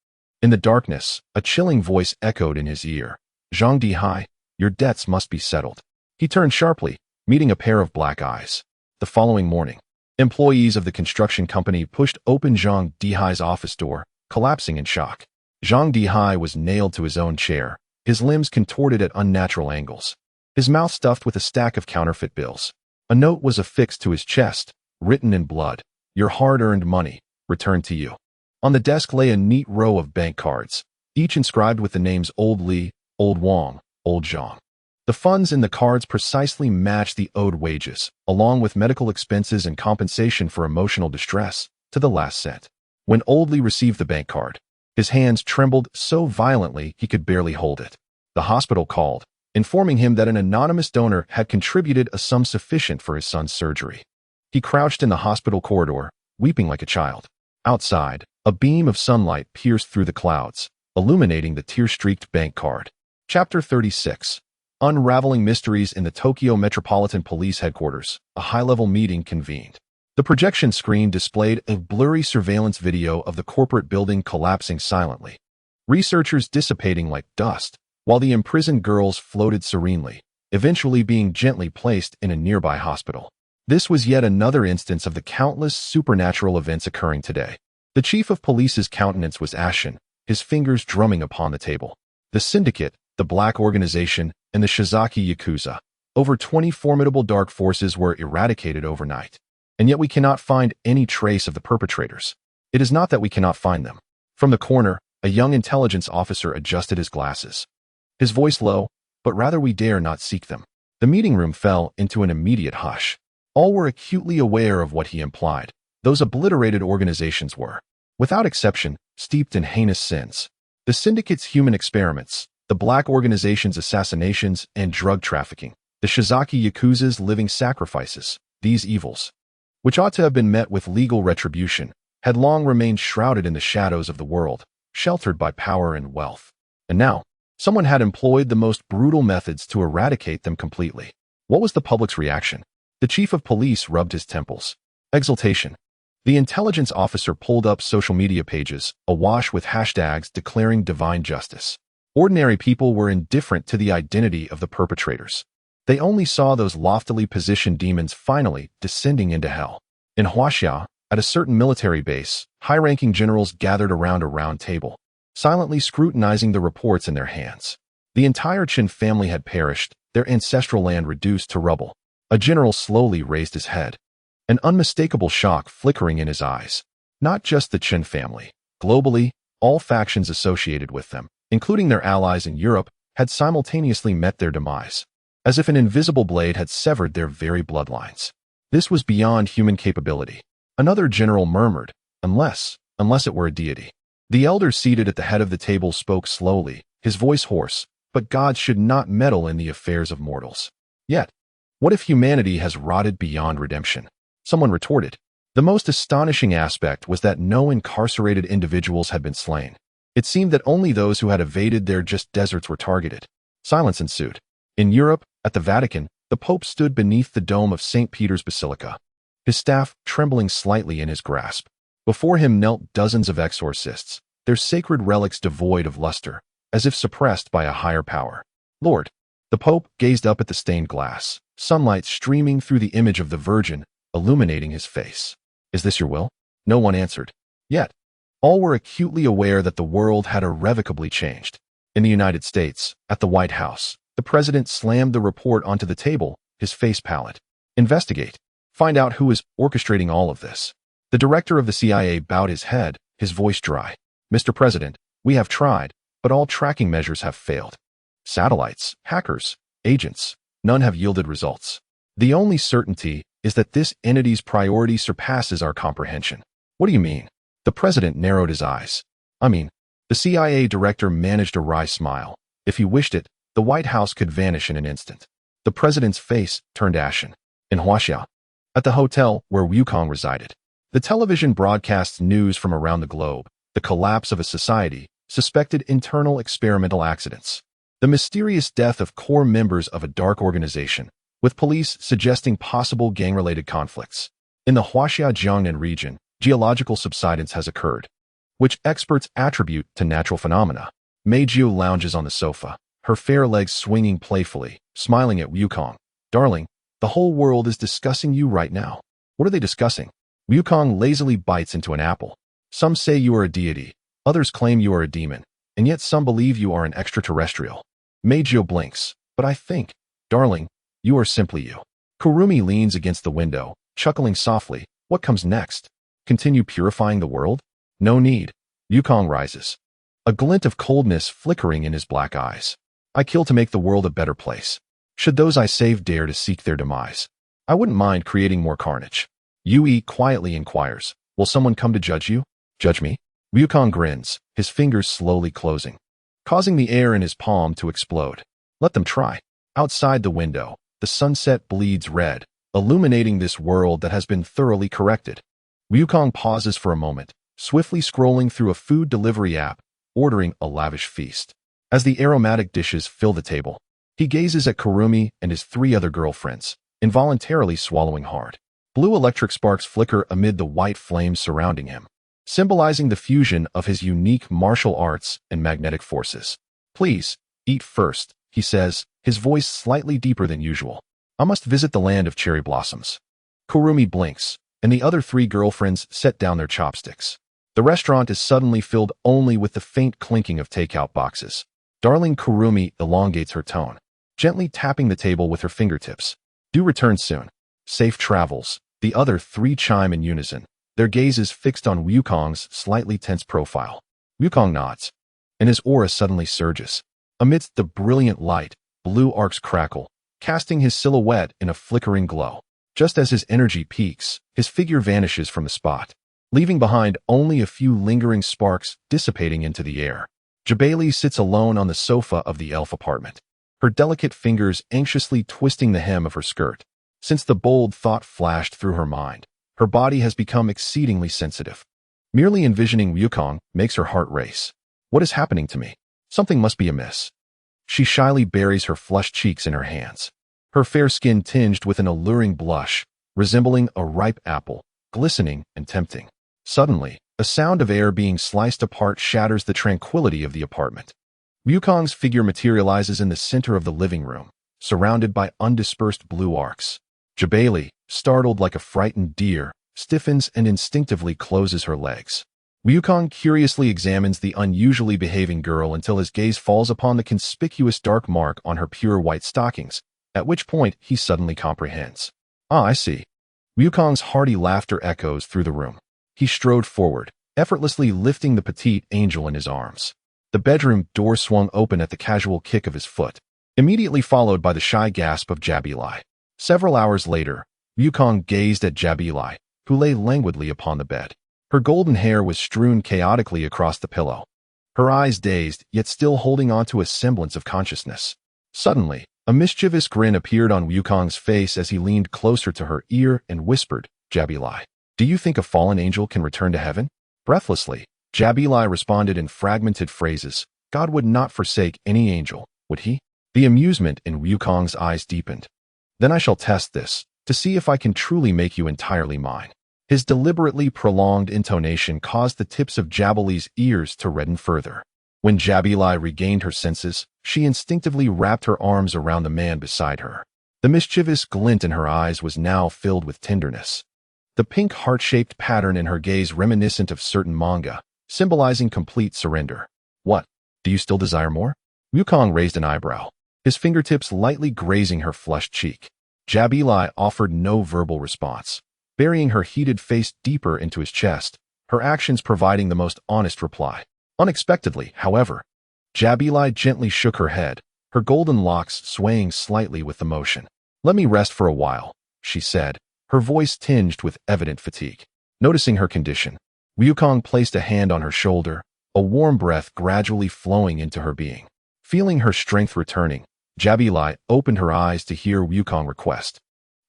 In the darkness, a chilling voice echoed in his ear. Zhang Dihai, your debts must be settled. He turned sharply, meeting a pair of black eyes. The following morning, employees of the construction company pushed open Zhang Dihai's office door, collapsing in shock. Zhang Dihai was nailed to his own chair, his limbs contorted at unnatural angles, his mouth stuffed with a stack of counterfeit bills. A note was affixed to his chest, written in blood. Your hard-earned money, returned to you. On the desk lay a neat row of bank cards, each inscribed with the names Old Li, Old Wang, Old Zhang. The funds in the cards precisely matched the owed wages, along with medical expenses and compensation for emotional distress, to the last cent. When Old Li received the bank card, his hands trembled so violently he could barely hold it. The hospital called. informing him that an anonymous donor had contributed a sum sufficient for his son's surgery. He crouched in the hospital corridor, weeping like a child. Outside, a beam of sunlight pierced through the clouds, illuminating the tear-streaked bank card. Chapter 36. Unraveling Mysteries in the Tokyo Metropolitan Police Headquarters. A high-level meeting convened. The projection screen displayed a blurry surveillance video of the corporate building collapsing silently, researchers dissipating like dust, while the imprisoned girls floated serenely, eventually being gently placed in a nearby hospital. This was yet another instance of the countless supernatural events occurring today. The chief of police's countenance was ashen, his fingers drumming upon the table. The syndicate, the black organization, and the Shizaki Yakuza, over 20 formidable dark forces were eradicated overnight. And yet we cannot find any trace of the perpetrators. It is not that we cannot find them. From the corner, a young intelligence officer adjusted his glasses. His voice low, but rather we dare not seek them. The meeting room fell into an immediate hush. All were acutely aware of what he implied. Those obliterated organizations were, without exception, steeped in heinous sins. The syndicate's human experiments, the black organization's assassinations and drug trafficking, the Shizaki Yakuza's living sacrifices, these evils, which ought to have been met with legal retribution, had long remained shrouded in the shadows of the world, sheltered by power and wealth. And now, someone had employed the most brutal methods to eradicate them completely. What was the public's reaction? The chief of police rubbed his temples. Exultation. The intelligence officer pulled up social media pages, awash with hashtags declaring divine justice. Ordinary people were indifferent to the identity of the perpetrators. They only saw those loftily positioned demons finally descending into hell. In Huaxia, at a certain military base, high-ranking generals gathered around a round table, silently scrutinizing the reports in their hands. The entire Qin family had perished, their ancestral land reduced to rubble. A general slowly raised his head, an unmistakable shock flickering in his eyes. Not just the Qin family. Globally, all factions associated with them, including their allies in Europe, had simultaneously met their demise, as if an invisible blade had severed their very bloodlines. This was beyond human capability. Another general murmured, unless it were a deity. The elder seated at the head of the table spoke slowly, his voice hoarse, but God should not meddle in the affairs of mortals. Yet, what if humanity has rotted beyond redemption? Someone retorted. The most astonishing aspect was that no incarcerated individuals had been slain. It seemed that only those who had evaded their just deserts were targeted. Silence ensued. In Europe, at the Vatican, the Pope stood beneath the dome of St. Peter's Basilica, his staff trembling slightly in his grasp. Before him knelt dozens of exorcists, their sacred relics devoid of luster, as if suppressed by a higher power. Lord, the Pope gazed up at the stained glass, sunlight streaming through the image of the Virgin, illuminating his face. Is this your will? No one answered. Yet, all were acutely aware that the world had irrevocably changed. In the United States, at the White House, the president slammed the report onto the table, his face pallid. Investigate. Find out who is orchestrating all of this. The director of the CIA bowed his head, his voice dry. Mr. President, we have tried, but all tracking measures have failed. Satellites, hackers, agents, none have yielded results. The only certainty is that this entity's priority surpasses our comprehension. What do you mean? The president narrowed his eyes. The CIA director managed a wry smile. If he wished it, the White House could vanish in an instant. The president's face turned ashen. In Huaxia, at the hotel where Wukong resided, the television broadcasts news from around the globe, the collapse of a society, suspected internal experimental accidents, the mysterious death of core members of a dark organization, with police suggesting possible gang-related conflicts. In the Huaxia Jiangnan region, geological subsidence has occurred, which experts attribute to natural phenomena. Meiju lounges on the sofa, her fair legs swinging playfully, smiling at Wukong. Darling, the whole world is discussing you right now. What are they discussing? Wukong lazily bites into an apple. Some say you are a deity, others claim you are a demon, and yet some believe you are an extraterrestrial. Meiju blinks, but I think, darling, you are simply you. Kurumi leans against the window, chuckling softly. What comes next? Continue purifying the world? No need. Wukong rises, a glint of coldness flickering in his black eyes. I kill to make the world a better place. Should those I save dare to seek their demise, I wouldn't mind creating more carnage. Yui quietly inquires, will someone come to judge you? Judge me? Wukong grins, his fingers slowly closing, causing the air in his palm to explode. Let them try. Outside the window, the sunset bleeds red, illuminating this world that has been thoroughly corrected. Wukong pauses for a moment, swiftly scrolling through a food delivery app, ordering a lavish feast. As the aromatic dishes fill the table, he gazes at Kurumi and his 3 other girlfriends, involuntarily swallowing hard. Blue electric sparks flicker amid the white flames surrounding him, symbolizing the fusion of his unique martial arts and magnetic forces. Please, eat first, he says, his voice slightly deeper than usual. I must visit the land of cherry blossoms. Kurumi blinks, and the other 3 girlfriends set down their chopsticks. The restaurant is suddenly filled only with the faint clinking of takeout boxes. Darling Kurumi elongates her tone, gently tapping the table with her fingertips. Do return soon. Safe travels. The other 3 chime in unison, their gazes fixed on Wukong's slightly tense profile. Wukong nods, and his aura suddenly surges. Amidst the brilliant light, blue arcs crackle, casting his silhouette in a flickering glow. Just as his energy peaks, his figure vanishes from the spot, leaving behind only a few lingering sparks dissipating into the air. Jabali sits alone on the sofa of the elf apartment, her delicate fingers anxiously twisting the hem of her skirt. Since the bold thought flashed through her mind, her body has become exceedingly sensitive. Merely envisioning Wukong makes her heart race. What is happening to me? Something must be amiss. She shyly buries her flushed cheeks in her hands, her fair skin tinged with an alluring blush, resembling a ripe apple, glistening and tempting. Suddenly, a sound of air being sliced apart shatters the tranquility of the apartment. Wukong's figure materializes in the center of the living room, surrounded by undispersed blue arcs. Jabali, startled like a frightened deer, stiffens and instinctively closes her legs. Wukong curiously examines the unusually behaving girl until his gaze falls upon the conspicuous dark mark on her pure white stockings, at which point he suddenly comprehends. Ah, I see. Wukong's hearty laughter echoes through the room. He strode forward, effortlessly lifting the petite angel in his arms. The bedroom door swung open at the casual kick of his foot, immediately followed by the shy gasp of Jabali. Several hours later, Wukong gazed at Jabali, who lay languidly upon the bed. Her golden hair was strewn chaotically across the pillow, her eyes dazed, yet still holding on to a semblance of consciousness. Suddenly, a mischievous grin appeared on Wukong's face as he leaned closer to her ear and whispered, Jabali, do you think a fallen angel can return to heaven? Breathlessly, Jabali responded in fragmented phrases, God would not forsake any angel, would he? The amusement in Wukong's eyes deepened. Then I shall test this, to see if I can truly make you entirely mine. His deliberately prolonged intonation caused the tips of Jabali's ears to redden further. When Jabali regained her senses, she instinctively wrapped her arms around the man beside her. The mischievous glint in her eyes was now filled with tenderness. The pink heart-shaped pattern in her gaze reminiscent of certain manga, symbolizing complete surrender. What? Do you still desire more? Wukong raised an eyebrow, his fingertips lightly grazing her flushed cheek. Jabali offered no verbal response, burying her heated face deeper into his chest, her actions providing the most honest reply. Unexpectedly, however, Jabali gently shook her head, her golden locks swaying slightly with the motion. Let me rest for a while, she said, her voice tinged with evident fatigue. Noticing her condition, Wukong placed a hand on her shoulder, a warm breath gradually flowing into her being. Feeling her strength returning, Jabali opened her eyes to hear Wukong request.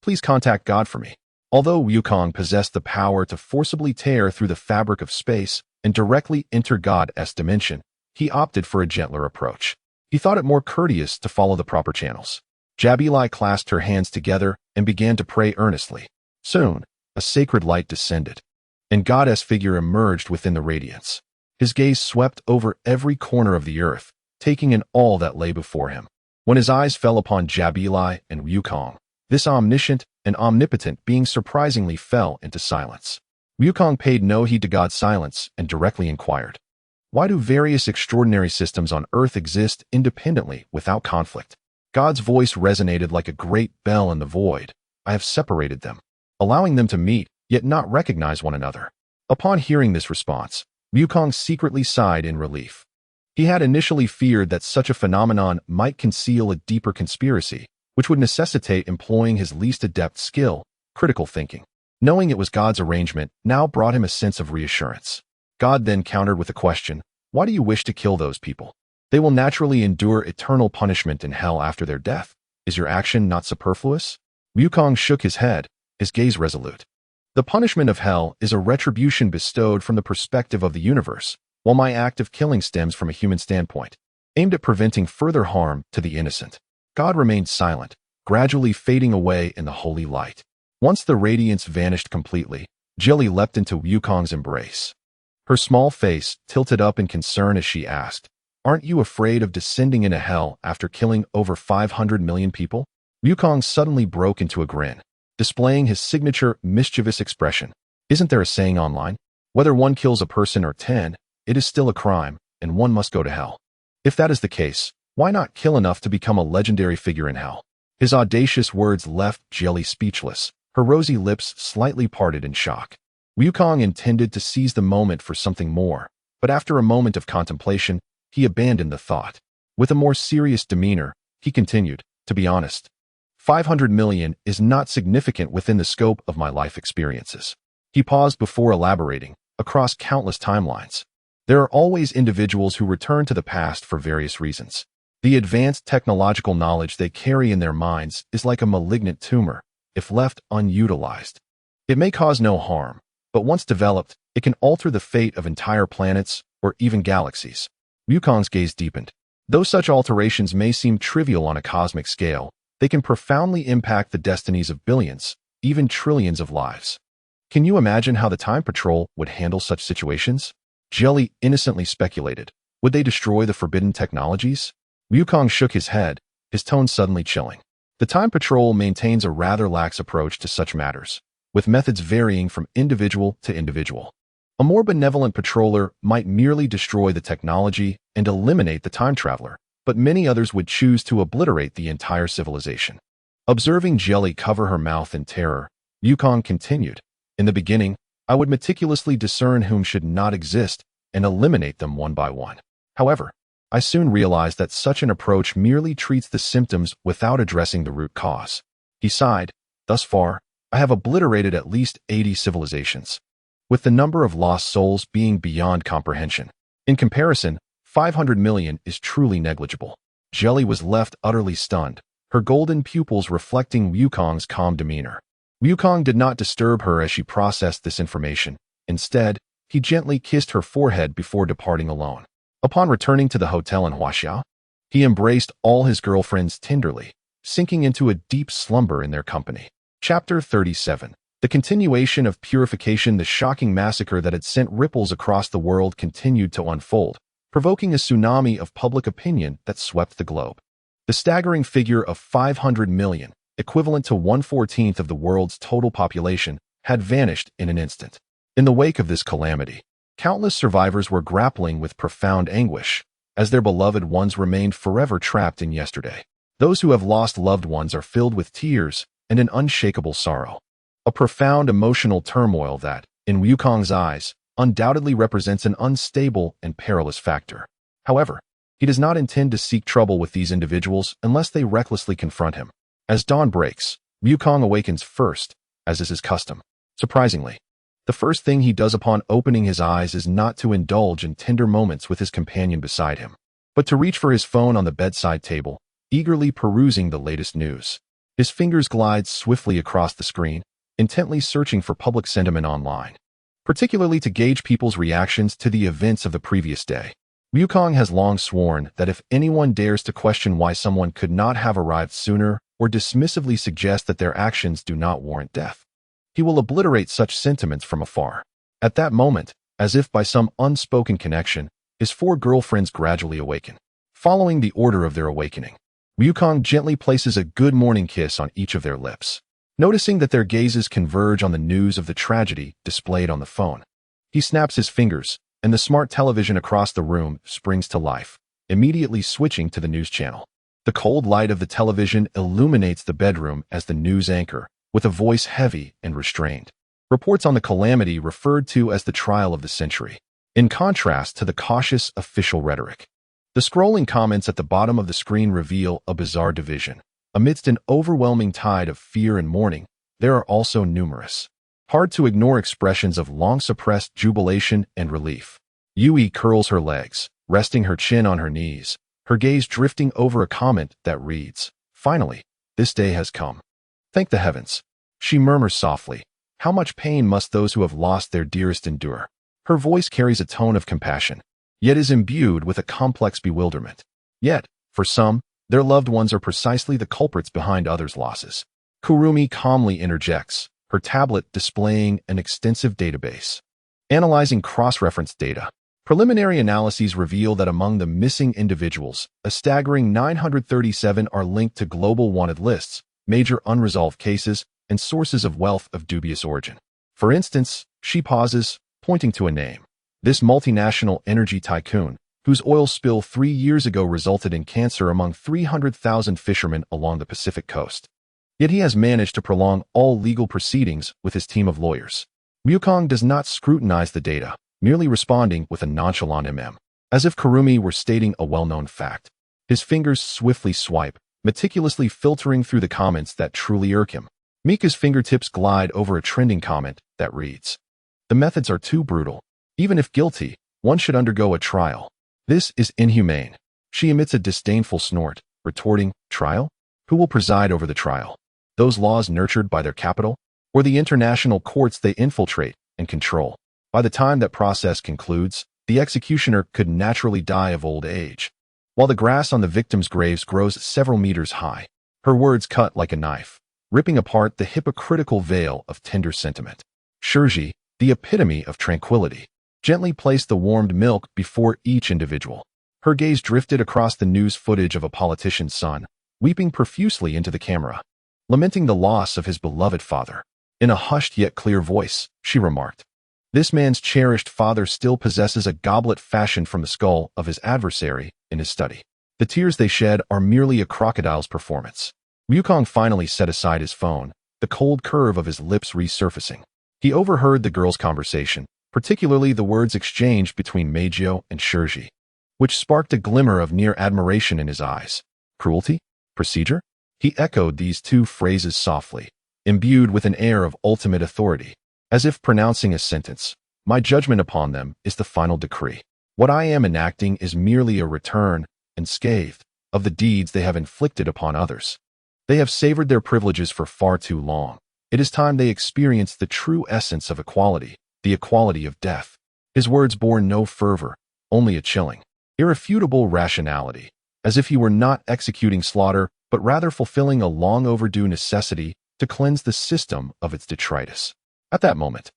Please contact God for me. Although Wukong possessed the power to forcibly tear through the fabric of space and directly enter God's dimension, he opted for a gentler approach. He thought it more courteous to follow the proper channels. Jabali clasped her hands together and began to pray earnestly. Soon, a sacred light descended, and God's figure emerged within the radiance. His gaze swept over every corner of the earth, taking in all that lay before him. When his eyes fell upon Jabali and Wukong, this omniscient and omnipotent being surprisingly fell into silence. Wukong paid no heed to God's silence and directly inquired, why do various extraordinary systems on Earth exist independently without conflict? God's voice resonated like a great bell in the void. I have separated them, allowing them to meet, yet not recognize one another. Upon hearing this response, Wukong secretly sighed in relief. He had initially feared that such a phenomenon might conceal a deeper conspiracy, which would necessitate employing his least adept skill, critical thinking. Knowing it was God's arrangement now brought him a sense of reassurance. God then countered with a question, why do you wish to kill those people? They will naturally endure eternal punishment in hell after their death. Is your action not superfluous? Wukong shook his head, his gaze resolute. The punishment of hell is a retribution bestowed from the perspective of the universe, while my act of killing stems from a human standpoint, aimed at preventing further harm to the innocent. God remained silent, gradually fading away in the holy light. Once the radiance vanished completely, Jilly leapt into Wukong's embrace. Her small face tilted up in concern as she asked, "Aren't you afraid of descending into hell after killing over 500 million people?" Wukong suddenly broke into a grin, displaying his signature mischievous expression. "Isn't there a saying online? Whether one kills a person or 10, it is still a crime, and one must go to hell. If that is the case, why not kill enough to become a legendary figure in hell?" His audacious words left Jelly speechless, her rosy lips slightly parted in shock. Wukong intended to seize the moment for something more, but after a moment of contemplation, he abandoned the thought. With a more serious demeanor, he continued, "To be honest, 500 million is not significant within the scope of my life experiences." He paused before elaborating, across countless timelines. There are always individuals who return to the past for various reasons. The advanced technological knowledge they carry in their minds is like a malignant tumor, if left unutilized. It may cause no harm, but once developed, it can alter the fate of entire planets or even galaxies. Wukong's gaze deepened. Though such alterations may seem trivial on a cosmic scale, they can profoundly impact the destinies of billions, even trillions of lives. Can you imagine how the Time Patrol would handle such situations? Jelly innocently speculated. Would they destroy the forbidden technologies? Wukong shook his head, his tone suddenly chilling. The Time Patrol maintains a rather lax approach to such matters, with methods varying from individual to individual. A more benevolent patroller might merely destroy the technology and eliminate the time traveler, but many others would choose to obliterate the entire civilization. Observing Jelly cover her mouth in terror, Wukong continued, "In the beginning, I would meticulously discern whom should not exist and eliminate them one by one. However, I soon realized that such an approach merely treats the symptoms without addressing the root cause." He sighed. "Thus far, I have obliterated at least 80 civilizations, with the number of lost souls being beyond comprehension. In comparison, 500 million is truly negligible." Jelly was left utterly stunned, her golden pupils reflecting Wukong's calm demeanor. Wukong did not disturb her as she processed this information. Instead, he gently kissed her forehead before departing alone. Upon returning to the hotel in Huaxiao, he embraced all his girlfriends tenderly, sinking into a deep slumber in their company. Chapter 37. The continuation of purification. The shocking massacre that had sent ripples across the world continued to unfold, provoking a tsunami of public opinion that swept the globe. The staggering figure of 500 million, equivalent to 1/14 of the world's total population, had vanished in an instant. In the wake of this calamity, countless survivors were grappling with profound anguish, as their beloved ones remained forever trapped in yesterday. Those who have lost loved ones are filled with tears and an unshakable sorrow. A profound emotional turmoil that, in Wukong's eyes, undoubtedly represents an unstable and perilous factor. However, he does not intend to seek trouble with these individuals unless they recklessly confront him. As dawn breaks, Wukong awakens first, as is his custom. Surprisingly, the first thing he does upon opening his eyes is not to indulge in tender moments with his companion beside him, but to reach for his phone on the bedside table, eagerly perusing the latest news. His fingers glide swiftly across the screen, intently searching for public sentiment online, particularly to gauge people's reactions to the events of the previous day. Wukong has long sworn that if anyone dares to question why someone could not have arrived sooner or dismissively suggest that their actions do not warrant death, he will obliterate such sentiments from afar. At that moment, as if by some unspoken connection, his 4 girlfriends gradually awaken. Following the order of their awakening, Wukong gently places a good morning kiss on each of their lips. Noticing that their gazes converge on the news of the tragedy displayed on the phone, he snaps his fingers, and the smart television across the room springs to life, immediately switching to the news channel. The cold light of the television illuminates the bedroom as the news anchor, with a voice heavy and restrained, reports on the calamity referred to as the trial of the century, in contrast to the cautious official rhetoric. The scrolling comments at the bottom of the screen reveal a bizarre division. Amidst an overwhelming tide of fear and mourning, there are also numerous, hard-to-ignore expressions of long-suppressed jubilation and relief. Yui curls her legs, resting her chin on her knees, her gaze drifting over a comment that reads, "Finally, this day has come. Thank the heavens." She murmurs softly, "How much pain must those who have lost their dearest endure?" Her voice carries a tone of compassion, yet is imbued with a complex bewilderment. Yet, for some, their loved ones are precisely the culprits behind others' losses. Kurumi calmly interjects, her tablet displaying an extensive database. Analyzing cross-reference data, preliminary analyses reveal that among the missing individuals, a staggering 937 are linked to global wanted lists, major unresolved cases, and sources of wealth of dubious origin. For instance, she pauses, pointing to a name. This multinational energy tycoon, whose oil spill 3 years ago resulted in cancer among 300,000 fishermen along the Pacific coast. Yet he has managed to prolong all legal proceedings with his team of lawyers. Wukong does not scrutinize the data, merely responding with a nonchalant as if Kurumi were stating a well-known fact. His fingers swiftly swipe, meticulously filtering through the comments that truly irk him. Miku's fingertips glide over a trending comment that reads, "The methods are too brutal. Even if guilty, one should undergo a trial. This is inhumane." She emits a disdainful snort, retorting, "Trial? Who will preside over the trial? Those laws nurtured by their capital? Or the international courts they infiltrate and control? By the time that process concludes, the executioner could naturally die of old age, while the grass on the victims' graves grows several meters high." Her words cut like a knife, ripping apart the hypocritical veil of tender sentiment. Shiori, the epitome of tranquility, gently placed the warmed milk before each individual. Her gaze drifted across the news footage of a politician's son, weeping profusely into the camera, lamenting the loss of his beloved father. In a hushed yet clear voice, she remarked, "This man's cherished father still possesses a goblet fashioned from the skull of his adversary in his study. The tears they shed are merely a crocodile's performance." Wukong finally set aside his phone, the cold curve of his lips resurfacing. He overheard the girls' conversation, particularly the words exchanged between Meijio and Shiori, which sparked a glimmer of near admiration in his eyes. Cruelty? Procedure? He echoed these two phrases softly, imbued with an air of ultimate authority, as if pronouncing a sentence. "My judgment upon them is the final decree. What I am enacting is merely a return, unscathed, of the deeds they have inflicted upon others. They have savored their privileges for far too long. It is time they experienced the true essence of equality, the equality of death." His words bore no fervor, only a chilling, irrefutable rationality, as if he were not executing slaughter, but rather fulfilling a long overdue necessity to cleanse the system of its detritus. At that moment,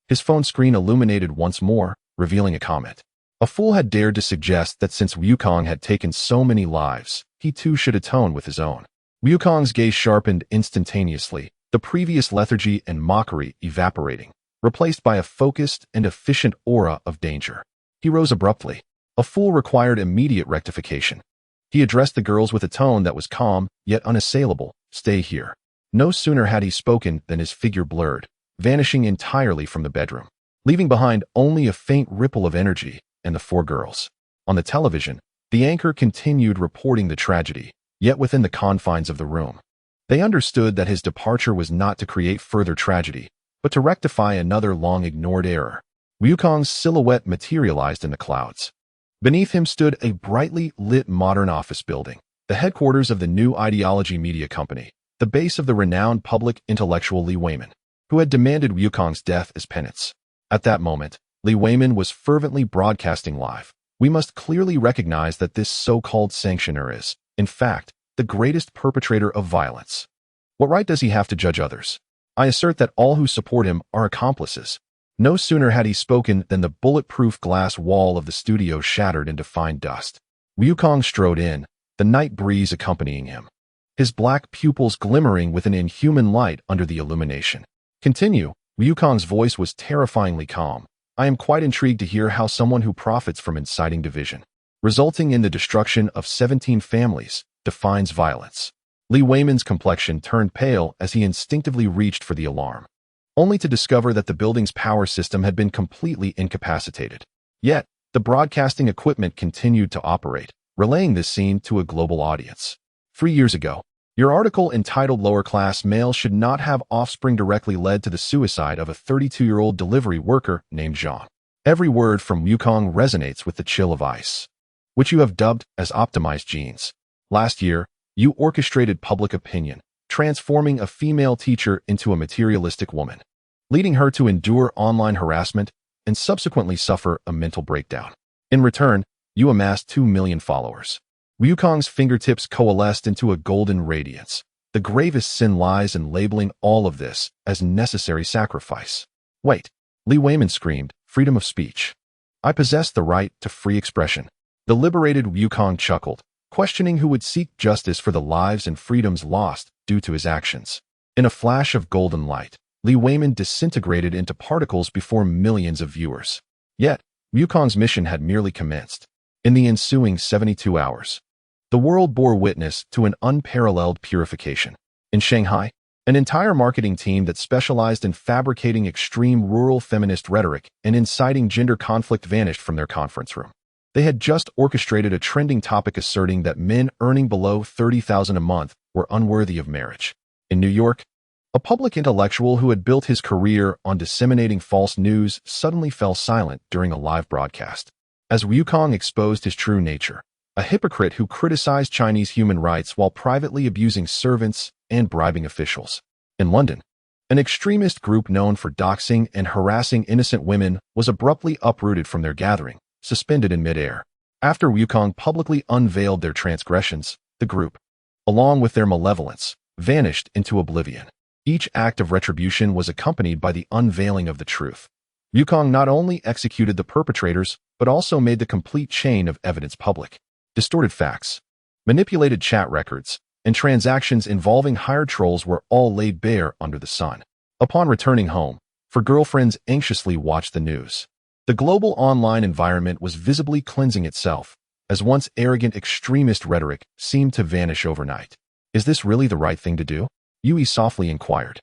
his phone screen illuminated once more, revealing a comment. A fool had dared to suggest that since Wukong had taken so many lives, he too should atone with his own. Wukong's gaze sharpened instantaneously, the previous lethargy and mockery evaporating, replaced by a focused and efficient aura of danger. He rose abruptly. A fool required immediate rectification. He addressed the girls with a tone that was calm, yet unassailable. "Stay here." No sooner had he spoken than his figure blurred, vanishing entirely from the bedroom, leaving behind only a faint ripple of energy and the 4 girls. On the television, the anchor continued reporting the tragedy, yet within the confines of the room. They understood that his departure was not to create further tragedy, but to rectify another long-ignored error. Wukong's silhouette materialized in the clouds. Beneath him stood a brightly lit modern office building, the headquarters of the New Ideology Media Company, the base of the renowned public intellectual Li Weiman, who had demanded Wukong's death as penance. At that moment, Li Weiman was fervently broadcasting live. "We must clearly recognize that this so-called sanctioner is, in fact, the greatest perpetrator of violence. What right does he have to judge others? I assert that all who support him are accomplices." No sooner had he spoken than the bulletproof glass wall of the studio shattered into fine dust. Wukong strode in, the night breeze accompanying him, his black pupils glimmering with an inhuman light under the illumination. "Continue." Wukong's voice was terrifyingly calm. "I am quite intrigued to hear how someone who profits from inciting division, resulting in the destruction of 17 families, defines violence." Li Weiman's complexion turned pale as he instinctively reached for the alarm, only to discover that the building's power system had been completely incapacitated. Yet, the broadcasting equipment continued to operate, relaying this scene to a global audience. 3 years ago, your article entitled "Lower-Class Males Should Not Have Offspring" directly led to the suicide of a 32-year-old delivery worker named Jean. Every word from Wukong resonates with the chill of ice. which you have dubbed as optimized genes. Last year, you orchestrated public opinion, transforming a female teacher into a materialistic woman, leading her to endure online harassment and subsequently suffer a mental breakdown. In return, you amassed 2 million followers. Wukong's fingertips coalesced into a golden radiance. The gravest sin lies in labeling all of this as necessary sacrifice. Wait, Li Weiman screamed, freedom of speech. I possess the right to free expression. The liberated Wukong chuckled, questioning who would seek justice for the lives and freedoms lost due to his actions. In a flash of golden light, Li Weiman disintegrated into particles before millions of viewers. Yet, Wukong's mission had merely commenced. In the ensuing 72 hours, the world bore witness to an unparalleled purification. In Shanghai, an entire marketing team that specialized in fabricating extreme rural feminist rhetoric and inciting gender conflict vanished from their conference room. They had just orchestrated a trending topic asserting that men earning below $30,000 a month were unworthy of marriage. In New York, a public intellectual who had built his career on disseminating false news suddenly fell silent during a live broadcast. As Wukong exposed his true nature, a hypocrite who criticized Chinese human rights while privately abusing servants and bribing officials. In London, an extremist group known for doxing and harassing innocent women was abruptly uprooted from their gathering, suspended in midair. After Wukong publicly unveiled their transgressions, the group, along with their malevolence, vanished into oblivion. Each act of retribution was accompanied by the unveiling of the truth. Wukong not only executed the perpetrators, but also made the complete chain of evidence public. Distorted facts, manipulated chat records, and transactions involving hired trolls were all laid bare under the sun. Upon returning home, four girlfriends anxiously watched the news. The global online environment was visibly cleansing itself, as once arrogant extremist rhetoric seemed to vanish overnight. Is this really the right thing to do? Yui softly inquired.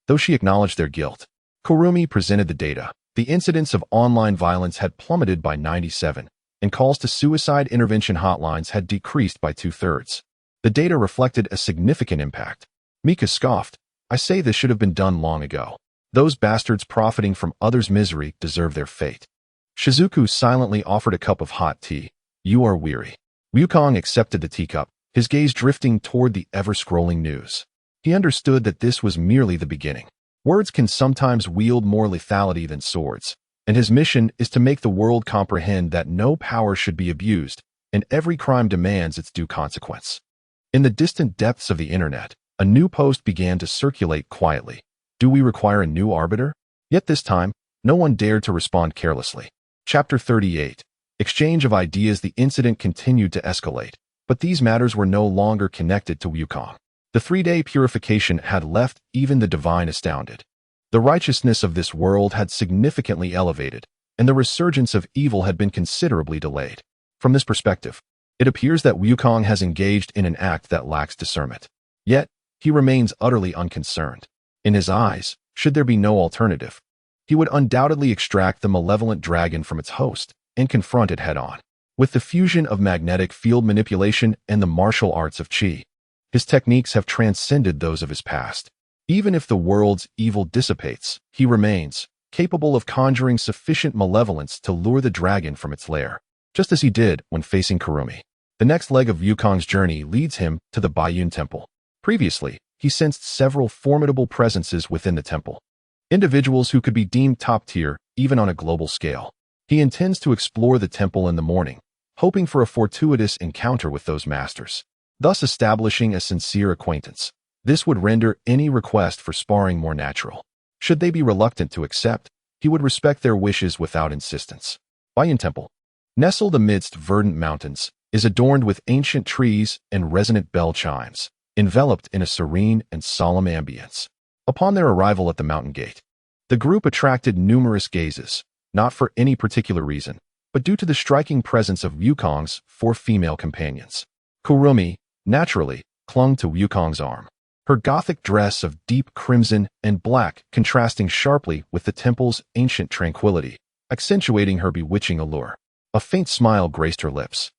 Though she acknowledged their guilt, Kurumi presented the data. The incidence of online violence had plummeted by 97%, and calls to suicide intervention hotlines had decreased by 2/3. The data reflected a significant impact. Miku scoffed. I say this should have been done long ago. Those bastards profiting from others' misery deserve their fate. Shizuku silently offered a cup of hot tea. You are weary. Wukong accepted the teacup, his gaze drifting toward the ever-scrolling news. He understood that this was merely the beginning. Words can sometimes wield more lethality than swords, and his mission is to make the world comprehend that no power should be abused, and every crime demands its due consequence. In the distant depths of the internet, a new post began to circulate quietly. Do we require a new arbiter? Yet this time, no one dared to respond carelessly. Chapter 38. Exchange of ideas. The incident continued to escalate, but these matters were no longer connected to Wukong. The 3-day purification had left even the divine astounded. The righteousness of this world had significantly elevated, and the resurgence of evil had been considerably delayed. From this perspective, it appears that Wukong has engaged in an act that lacks discernment. Yet, he remains utterly unconcerned. In his eyes, should there be no alternative, he would undoubtedly extract the malevolent dragon from its host and confront it head-on. With the fusion of magnetic field manipulation and the martial arts of Qi, his techniques have transcended those of his past. Even if the world's evil dissipates, he remains capable of conjuring sufficient malevolence to lure the dragon from its lair, just as he did when facing Kurumi. The next leg of Wukong's journey leads him to the Baiyun Temple. Previously, he sensed several formidable presences within the temple, individuals who could be deemed top-tier even on a global scale. He intends to explore the temple in the morning, hoping for a fortuitous encounter with those masters, thus establishing a sincere acquaintance. This would render any request for sparring more natural. Should they be reluctant to accept, he would respect their wishes without insistence. Baiyun Temple, nestled amidst verdant mountains, is adorned with ancient trees and resonant bell chimes, enveloped in a serene and solemn ambience. Upon their arrival at the mountain gate, the group attracted numerous gazes, not for any particular reason, but due to the striking presence of Wukong's 4 female companions. Kurumi, naturally, clung to Wukong's arm, her gothic dress of deep crimson and black contrasting sharply with the temple's ancient tranquility, accentuating her bewitching allure. A faint smile graced her lips,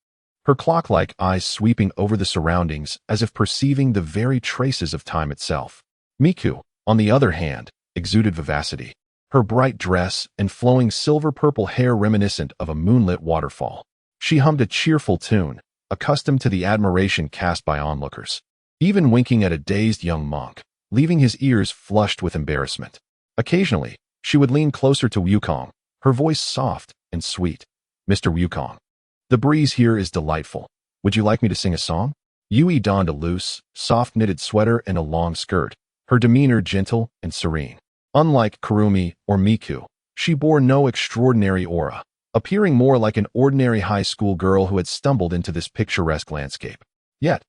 her clock-like eyes sweeping over the surroundings as if perceiving the very traces of time itself. Miku, on the other hand, exuded vivacity, her bright dress and flowing silver-purple hair reminiscent of a moonlit waterfall. She hummed a cheerful tune, accustomed to the admiration cast by onlookers, even winking at a dazed young monk, leaving his ears flushed with embarrassment. Occasionally, she would lean closer to Wukong, her voice soft and sweet. "Mr. Wukong, the breeze here is delightful. Would you like me to sing a song?" Yui donned a loose, soft-knitted sweater and a long skirt, her demeanor gentle and serene. Unlike Kurumi or Miku, she bore no extraordinary aura, appearing more like an ordinary high school girl who had stumbled into this picturesque landscape. Yet,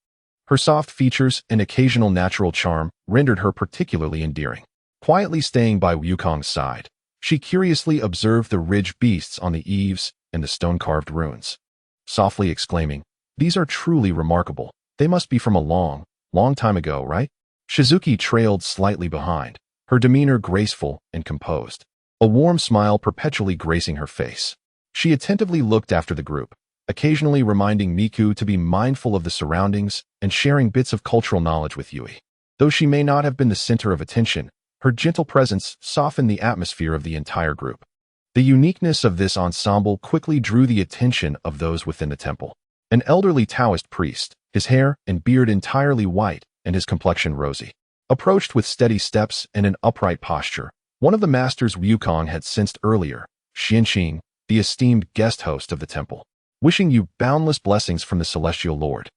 her soft features and occasional natural charm rendered her particularly endearing. Quietly staying by Wukong's side, she curiously observed the ridged beasts on the eaves and the stone-carved runes, softly exclaiming, "These are truly remarkable. They must be from a long, long time ago, right?" Shizuki trailed slightly behind, her demeanor graceful and composed, a warm smile perpetually gracing her face. She attentively looked after the group, occasionally reminding Miku to be mindful of the surroundings and sharing bits of cultural knowledge with Yui. Though she may not have been the center of attention, her gentle presence softened the atmosphere of the entire group. The uniqueness of this ensemble quickly drew the attention of those within the temple. An elderly Taoist priest, his hair and beard entirely white and his complexion rosy, approached with steady steps and an upright posture. One of the masters Wukong had sensed earlier, Xianxing, the esteemed guest host of the temple. "Wishing you boundless blessings from the celestial lord."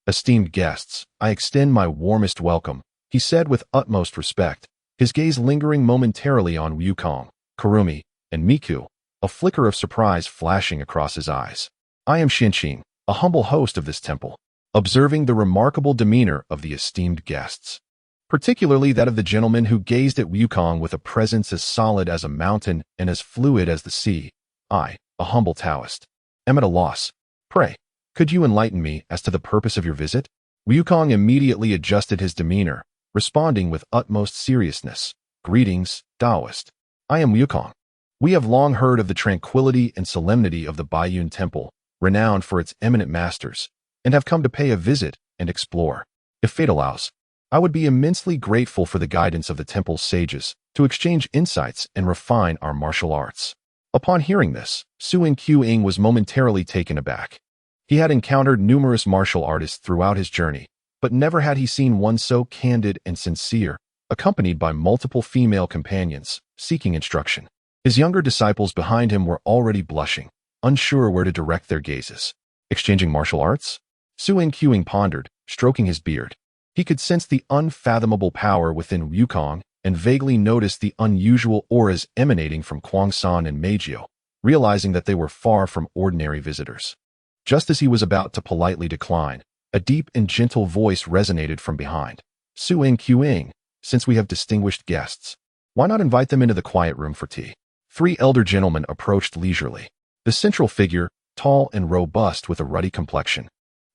"Esteemed guests, I extend my warmest welcome," he said with utmost respect, his gaze lingering momentarily on Wukong, Kurumi, and Miku, a flicker of surprise flashing across his eyes. "I am Xianxing, a humble host of this temple," observing the remarkable demeanor of the esteemed guests, particularly that of the gentleman who gazed at Wukong with a presence as solid as a mountain and as fluid as the sea. "I, a humble Taoist, am at a loss. Pray, could you enlighten me as to the purpose of your visit?" Wukong immediately adjusted his demeanor, responding with utmost seriousness. "Greetings, Taoist. I am Wukong. We have long heard of the tranquility and solemnity of the Baiyun Temple, renowned for its eminent masters, and have come to pay a visit and explore. If fate allows, I would be immensely grateful for the guidance of the temple's sages to exchange insights and refine our martial arts." Upon hearing this, Suin Qiang was momentarily taken aback. He had encountered numerous martial artists throughout his journey, but never had he seen one so candid and sincere, accompanied by multiple female companions, seeking instruction. His younger disciples behind him were already blushing, unsure where to direct their gazes. Exchanging martial arts? Suin Qiang pondered, stroking his beard. He could sense the unfathomable power within Wukong and vaguely noticed the unusual auras emanating from Kwangsan and Meijio, realizing that they were far from ordinary visitors. Just as he was about to politely decline, a deep and gentle voice resonated from behind. "Suin Qiang, since we have distinguished guests, why not invite them into the quiet room for tea?" Three elder gentlemen approached leisurely. The central figure, tall and robust with a ruddy complexion,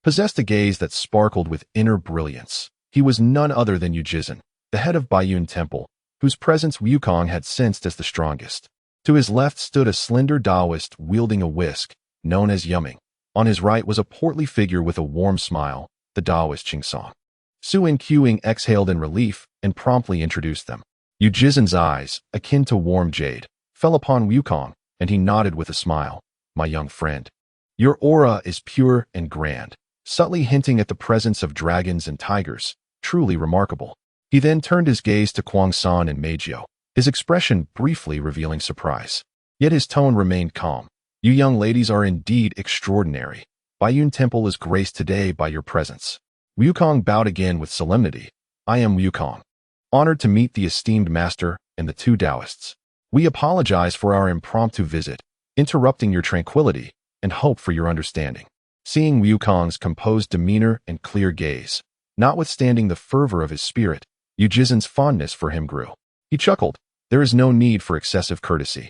possessed a gaze that sparkled with inner brilliance. He was none other than Yujizan, the head of Baiyun Temple, whose presence Wukong had sensed as the strongest. To his left stood a slender Taoist wielding a whisk, known as Yumming. On his right was a portly figure with a warm smile, the Taoist Qingsong. Suin Qiang exhaled in relief and promptly introduced them. Yujizan's eyes, akin to warm jade, fell upon Wukong, and he nodded with a smile. "My young friend, your aura is pure and grand, subtly hinting at the presence of dragons and tigers, truly remarkable." He then turned his gaze to Kwangsan and Meijio, his expression briefly revealing surprise. Yet his tone remained calm. "You young ladies are indeed extraordinary. Baiyun Temple is graced today by your presence." Wukong bowed again with solemnity. "I am Wukong, honored to meet the esteemed master and the two Taoists. We apologize for our impromptu visit, interrupting your tranquility, and hope for your understanding." Seeing Wukong's composed demeanor and clear gaze, notwithstanding the fervor of his spirit, Yujizan's fondness for him grew. He chuckled. "There is no need for excessive courtesy.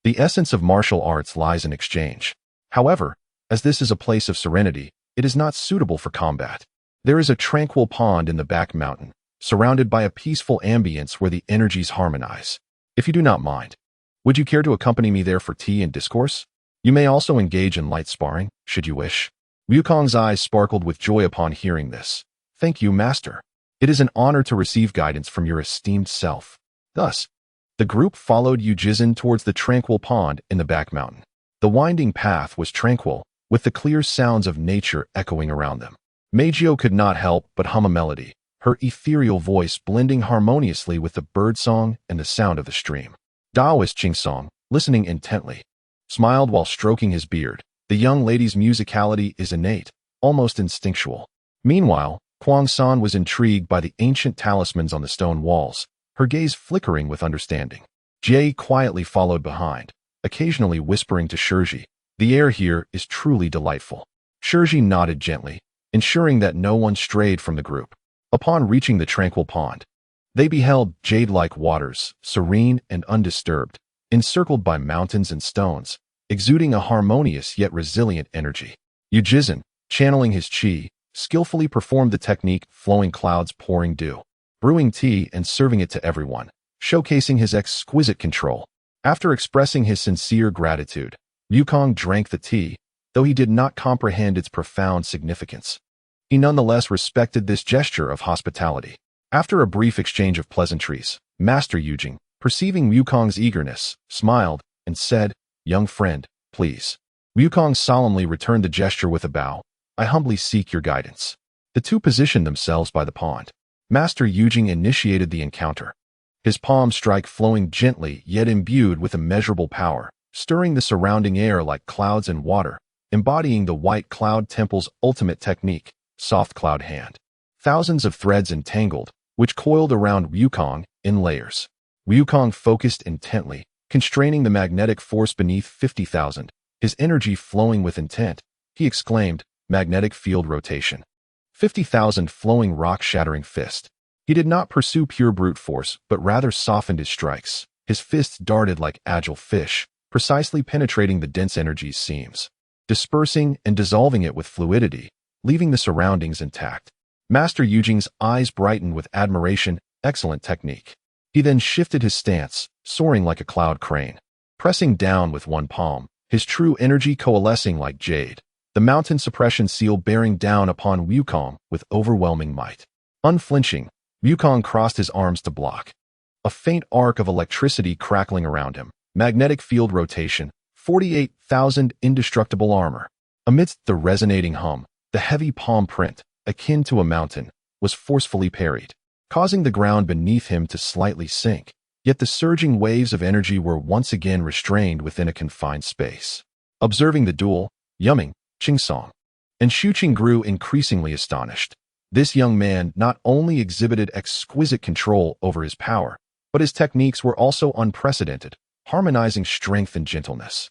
The essence of martial arts lies in exchange. However, as this is a place of serenity, it is not suitable for combat. There is a tranquil pond in the back mountain, surrounded by a peaceful ambience where the energies harmonize. If you do not mind, would you care to accompany me there for tea and discourse? You may also engage in light sparring, should you wish." Wukong's eyes sparkled with joy upon hearing this. "Thank you, master. It is an honor to receive guidance from your esteemed self." Thus, the group followed Yujizan towards the tranquil pond in the back mountain. The winding path was tranquil, with the clear sounds of nature echoing around them. Meijio could not help but hum a melody, her ethereal voice blending harmoniously with the birdsong and the sound of the stream. Taoist Chingsong, listening intently, smiled while stroking his beard. The young lady's musicality is innate, almost instinctual. Meanwhile, Kwang-san was intrigued by the ancient talismans on the stone walls, her gaze flickering with understanding. Jie quietly followed behind, occasionally whispering to Shirji, "The air here is truly delightful." Shirji nodded gently, ensuring that no one strayed from the group. Upon reaching the tranquil pond, they beheld jade-like waters, serene and undisturbed, encircled by mountains and stones, exuding a harmonious yet resilient energy. Yujizan, channeling his chi, skillfully performed the technique flowing clouds pouring dew, brewing tea and serving it to everyone, showcasing his exquisite control. After expressing his sincere gratitude, Yukong drank the tea, though he did not comprehend its profound significance. He nonetheless respected this gesture of hospitality. After a brief exchange of pleasantries, Master Yujing, perceiving Yukong's eagerness, smiled and said, "Young friend, please." Yukong solemnly returned the gesture with a bow. "I humbly seek your guidance." The two positioned themselves by the pond. Master Yujing initiated the encounter, his palm strike flowing gently yet imbued with immeasurable power, stirring the surrounding air like clouds and water, embodying the White Cloud Temple's ultimate technique, soft cloud hand. Thousands of threads entangled, which coiled around Wukong in layers. Wukong focused intently, constraining the magnetic force beneath 50,000, his energy flowing with intent. He exclaimed, "Magnetic field rotation." 50,000 flowing rock-shattering fist. He did not pursue pure brute force, but rather softened his strikes. His fists darted like agile fish, precisely penetrating the dense energy's seams, dispersing and dissolving it with fluidity, leaving the surroundings intact. Master Yujing's eyes brightened with admiration. Excellent technique. He then shifted his stance, soaring like a cloud crane, pressing down with one palm, his true energy coalescing like jade, the mountain suppression seal bearing down upon Wukong with overwhelming might. Unflinching, Wukong crossed his arms to block. A faint arc of electricity crackling around him, magnetic field rotation, 48,000 indestructible armor. Amidst the resonating hum, the heavy palm print, akin to a mountain, was forcefully parried, causing the ground beneath him to slightly sink. Yet the surging waves of energy were once again restrained within a confined space. Observing the duel, Yumming, Chingsong, and Shuqing grew increasingly astonished. This young man not only exhibited exquisite control over his power, but his techniques were also unprecedented, harmonizing strength and gentleness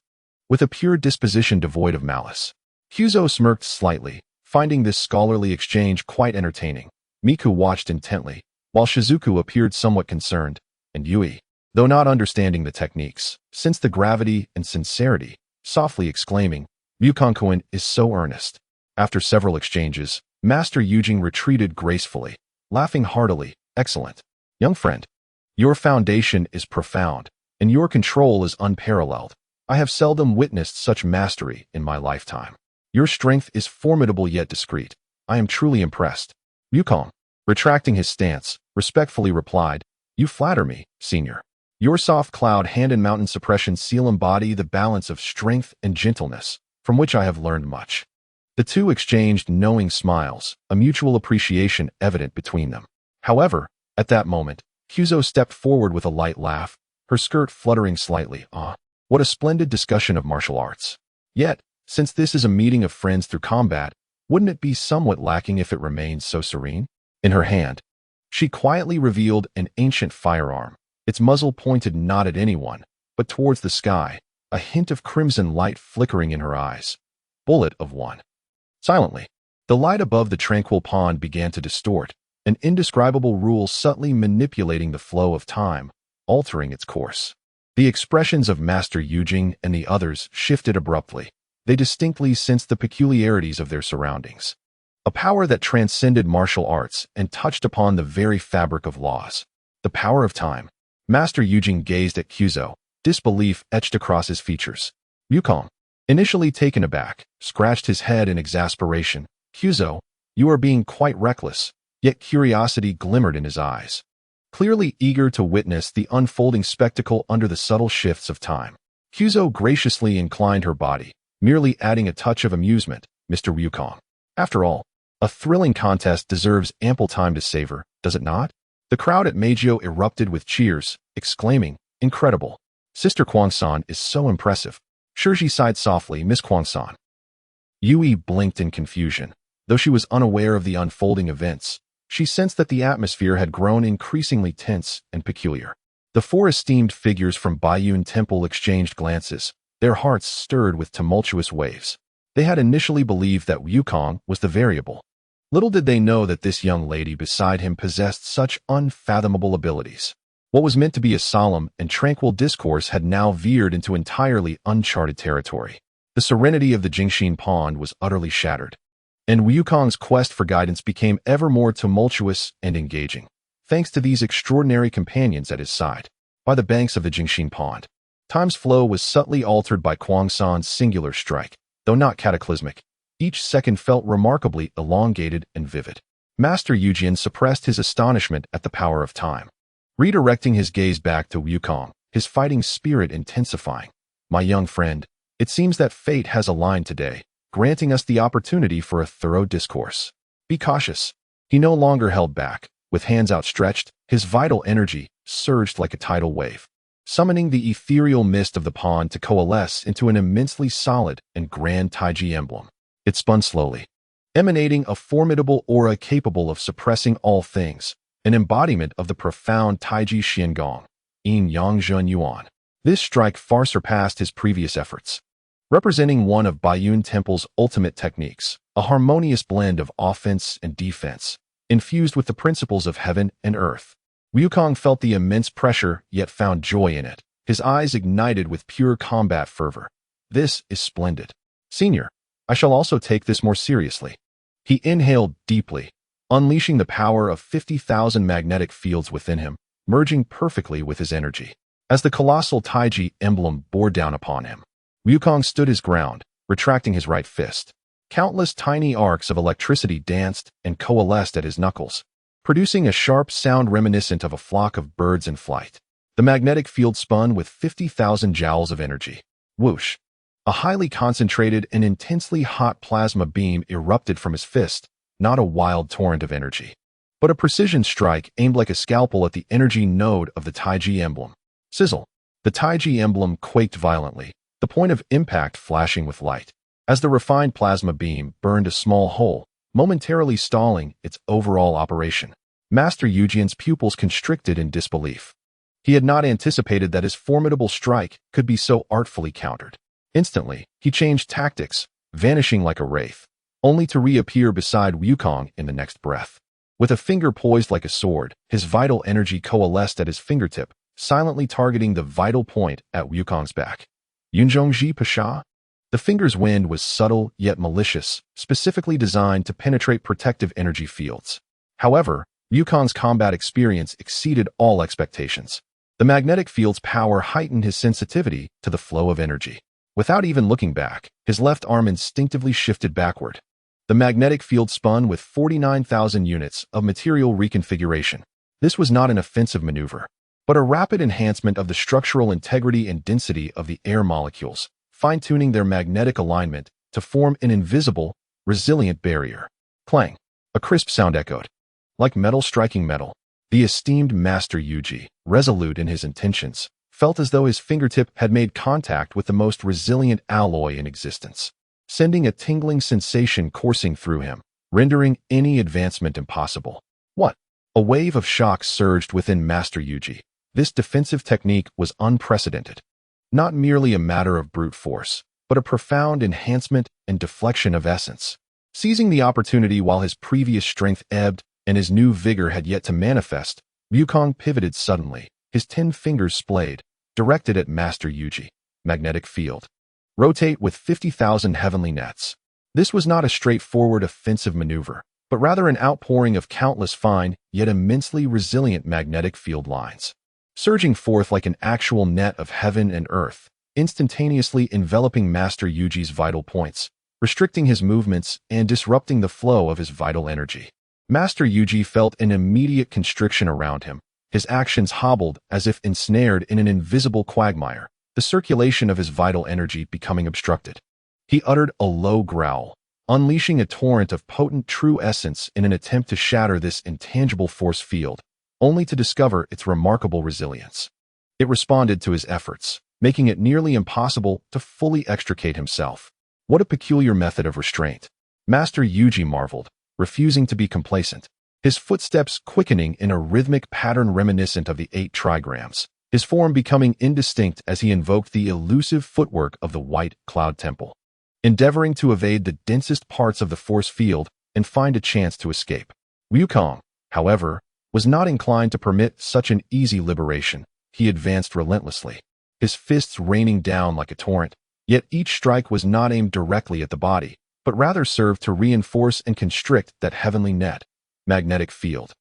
with a pure disposition devoid of malice. Kyuzo smirked slightly, finding this scholarly exchange quite entertaining. Miku watched intently, while Shizuku appeared somewhat concerned, and Yui, though not understanding the techniques, sensed the gravity and sincerity, softly exclaiming, "Wukong-kun is so earnest." After several exchanges, Master Yujing retreated gracefully, laughing heartily. "Excellent. Young friend, your foundation is profound, and your control is unparalleled. I have seldom witnessed such mastery in my lifetime. Your strength is formidable yet discreet. I am truly impressed." Wukong, retracting his stance, respectfully replied, "You flatter me, senior. Your soft cloud hand and mountain suppression seal embody the balance of strength and gentleness, from which I have learned much." The two exchanged knowing smiles, a mutual appreciation evident between them. However, at that moment, Kyuzo stepped forward with a light laugh, her skirt fluttering slightly. "Ah, what a splendid discussion of martial arts. Yet, since this is a meeting of friends through combat, wouldn't it be somewhat lacking if it remained so serene?" In her hand, she quietly revealed an ancient firearm, its muzzle pointed not at anyone, but towards the sky, a hint of crimson light flickering in her eyes. Bullet of one. Silently, the light above the tranquil pond began to distort, an indescribable rule subtly manipulating the flow of time, altering its course. The expressions of Master Yujing and the others shifted abruptly. They distinctly sensed the peculiarities of their surroundings. A power that transcended martial arts and touched upon the very fabric of laws. The power of time. Master Yujing gazed at Kyuzo, disbelief etched across his features. Wukong, initially taken aback, scratched his head in exasperation. "Kyuzo, you are being quite reckless," yet curiosity glimmered in his eyes, clearly eager to witness the unfolding spectacle under the subtle shifts of time. Kyuzo graciously inclined her body, merely adding a touch of amusement, Mr. Wukong. After all, a thrilling contest deserves ample time to savor, does it not? The crowd at Meijio erupted with cheers, exclaiming, "Incredible! Sister Kwang-san is so impressive." Shirji sighed softly, "Miss Kwang-san." Yui blinked in confusion. Though she was unaware of the unfolding events, she sensed that the atmosphere had grown increasingly tense and peculiar. The four esteemed figures from Baiyun Temple exchanged glances, their hearts stirred with tumultuous waves. They had initially believed that Wukong was the variable. Little did they know that this young lady beside him possessed such unfathomable abilities. What was meant to be a solemn and tranquil discourse had now veered into entirely uncharted territory. The serenity of the Jingxin Pond was utterly shattered, and Wukong's quest for guidance became ever more tumultuous and engaging, thanks to these extraordinary companions at his side. By the banks of the Jingxin Pond, time's flow was subtly altered by Kwang-san's singular strike, though not cataclysmic. Each second felt remarkably elongated and vivid. Master Yujian suppressed his astonishment at the power of time. Redirecting his gaze back to Wukong, his fighting spirit intensifying. "My young friend, it seems that fate has aligned today, granting us the opportunity for a thorough discourse. Be cautious." He no longer held back. With hands outstretched, his vital energy surged like a tidal wave, summoning the ethereal mist of the pond to coalesce into an immensely solid and grand Taiji emblem. It spun slowly, emanating a formidable aura capable of suppressing all things, an embodiment of the profound Taiji Xiangong, Yin Yang Zhen Yuan. This strike far surpassed his previous efforts, representing one of Baiyun Temple's ultimate techniques, a harmonious blend of offense and defense, infused with the principles of heaven and earth. Wukong felt the immense pressure, yet found joy in it. His eyes ignited with pure combat fervor. "This is splendid. Senior, I shall also take this more seriously." He inhaled deeply, unleashing the power of 50,000 magnetic fields within him, merging perfectly with his energy. As the colossal Taiji emblem bore down upon him, Wukong stood his ground, retracting his right fist. Countless tiny arcs of electricity danced and coalesced at his knuckles, producing a sharp sound reminiscent of a flock of birds in flight. The magnetic field spun with 50,000 joules of energy. Whoosh! A highly concentrated and intensely hot plasma beam erupted from his fist, not a wild torrent of energy, but a precision strike aimed like a scalpel at the energy node of the Taiji emblem. Sizzle! The Taiji emblem quaked violently, the point of impact flashing with light, as the refined plasma beam burned a small hole, momentarily stalling its overall operation. Master Yujian's pupils constricted in disbelief. He had not anticipated that his formidable strike could be so artfully countered. Instantly, he changed tactics, vanishing like a wraith, only to reappear beside Wukong in the next breath. With a finger poised like a sword, his vital energy coalesced at his fingertip, silently targeting the vital point at Wukong's back. Yunzhongji Pasha? The finger's wind was subtle yet malicious, specifically designed to penetrate protective energy fields. However, Wukong's combat experience exceeded all expectations. The magnetic field's power heightened his sensitivity to the flow of energy. Without even looking back, his left arm instinctively shifted backward. The magnetic field spun with 49,000 units of material reconfiguration. This was not an offensive maneuver, but a rapid enhancement of the structural integrity and density of the air molecules, fine-tuning their magnetic alignment to form an invisible, resilient barrier. Clang! A crisp sound echoed. Like metal striking metal, the esteemed Master Yuji, resolute in his intentions, felt as though his fingertip had made contact with the most resilient alloy in existence, sending a tingling sensation coursing through him, rendering any advancement impossible. What? A wave of shock surged within Master Yuji. This defensive technique was unprecedented. Not merely a matter of brute force, but a profound enhancement and deflection of essence. Seizing the opportunity while his previous strength ebbed and his new vigor had yet to manifest, Wukong pivoted suddenly, his 10 fingers splayed, directed at Master Yuji. Magnetic field. Rotate with 50,000 heavenly nets. This was not a straightforward offensive maneuver, but rather an outpouring of countless fine, yet immensely resilient magnetic field lines, surging forth like an actual net of heaven and earth, instantaneously enveloping Master Yuji's vital points, restricting his movements and disrupting the flow of his vital energy. Master Yuji felt an immediate constriction around him. His actions hobbled as if ensnared in an invisible quagmire, the circulation of his vital energy becoming obstructed. He uttered a low growl, unleashing a torrent of potent true essence in an attempt to shatter this intangible force field, only to discover its remarkable resilience. It responded to his efforts, making it nearly impossible to fully extricate himself. What a peculiar method of restraint. Master Yuji marveled, refusing to be complacent. His footsteps quickening in a rhythmic pattern reminiscent of the 8 trigrams, his form becoming indistinct as he invoked the elusive footwork of the White Cloud Temple, endeavoring to evade the densest parts of the force field and find a chance to escape. Wukong, however, was not inclined to permit such an easy liberation. He advanced relentlessly, his fists raining down like a torrent, yet each strike was not aimed directly at the body, but rather served to reinforce and constrict that heavenly net, magnetic field.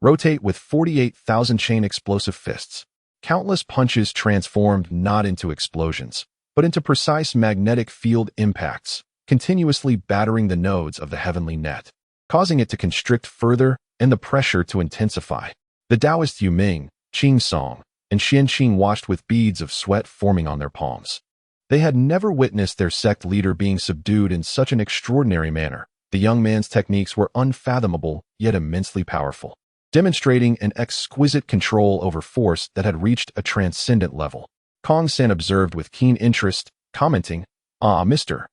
Rotate with 48,000 chain explosive fists. Countless punches transformed not into explosions, but into precise magnetic field impacts, continuously battering the nodes of the heavenly net, causing it to constrict further and the pressure to intensify. The Taoist Yu Ming, Qing Song, and Xian Qing watched with beads of sweat forming on their palms. They had never witnessed their sect leader being subdued in such an extraordinary manner. The young man's techniques were unfathomable, yet immensely powerful, demonstrating an exquisite control over force that had reached a transcendent level. Kong Sen observed with keen interest, commenting, "Ah, Mr.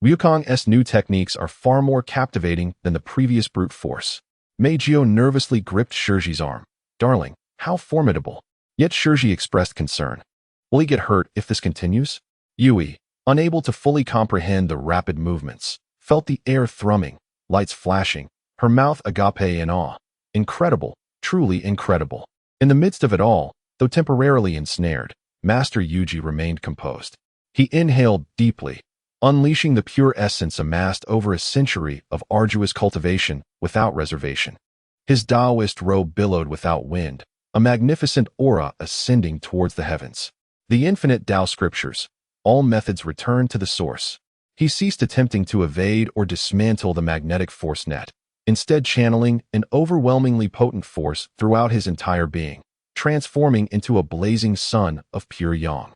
Wukong's new techniques are far more captivating than the previous brute force." Meijio nervously gripped Shiji's arm. "Darling, how formidable." Yet Shiji expressed concern. "Will he get hurt if this continues?" Yui, unable to fully comprehend the rapid movements, felt the air thrumming, lights flashing, her mouth agape in awe. Incredible, truly incredible. In the midst of it all, though temporarily ensnared, Master Yuji remained composed. He inhaled deeply, unleashing the pure essence amassed over a century of arduous cultivation without reservation. His Taoist robe billowed without wind, a magnificent aura ascending towards the heavens. The infinite Tao scriptures, all methods returned to the source. He ceased attempting to evade or dismantle the magnetic force net, instead channeling an overwhelmingly potent force throughout his entire being, transforming into a blazing sun of pure yang.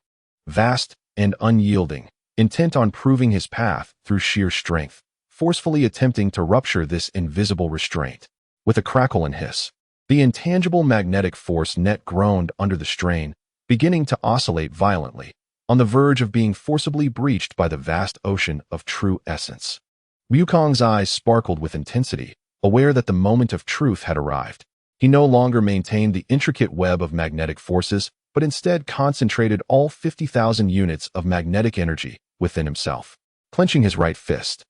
Vast and unyielding, intent on proving his path through sheer strength, forcefully attempting to rupture this invisible restraint. With a crackle and hiss, the intangible magnetic force net groaned under the strain, beginning to oscillate violently, on the verge of being forcibly breached by the vast ocean of true essence. Wukong's eyes sparkled with intensity, aware that the moment of truth had arrived. He no longer maintained the intricate web of magnetic forces, but instead concentrated all 50,000 units of magnetic energy within himself. Clenching his right fist,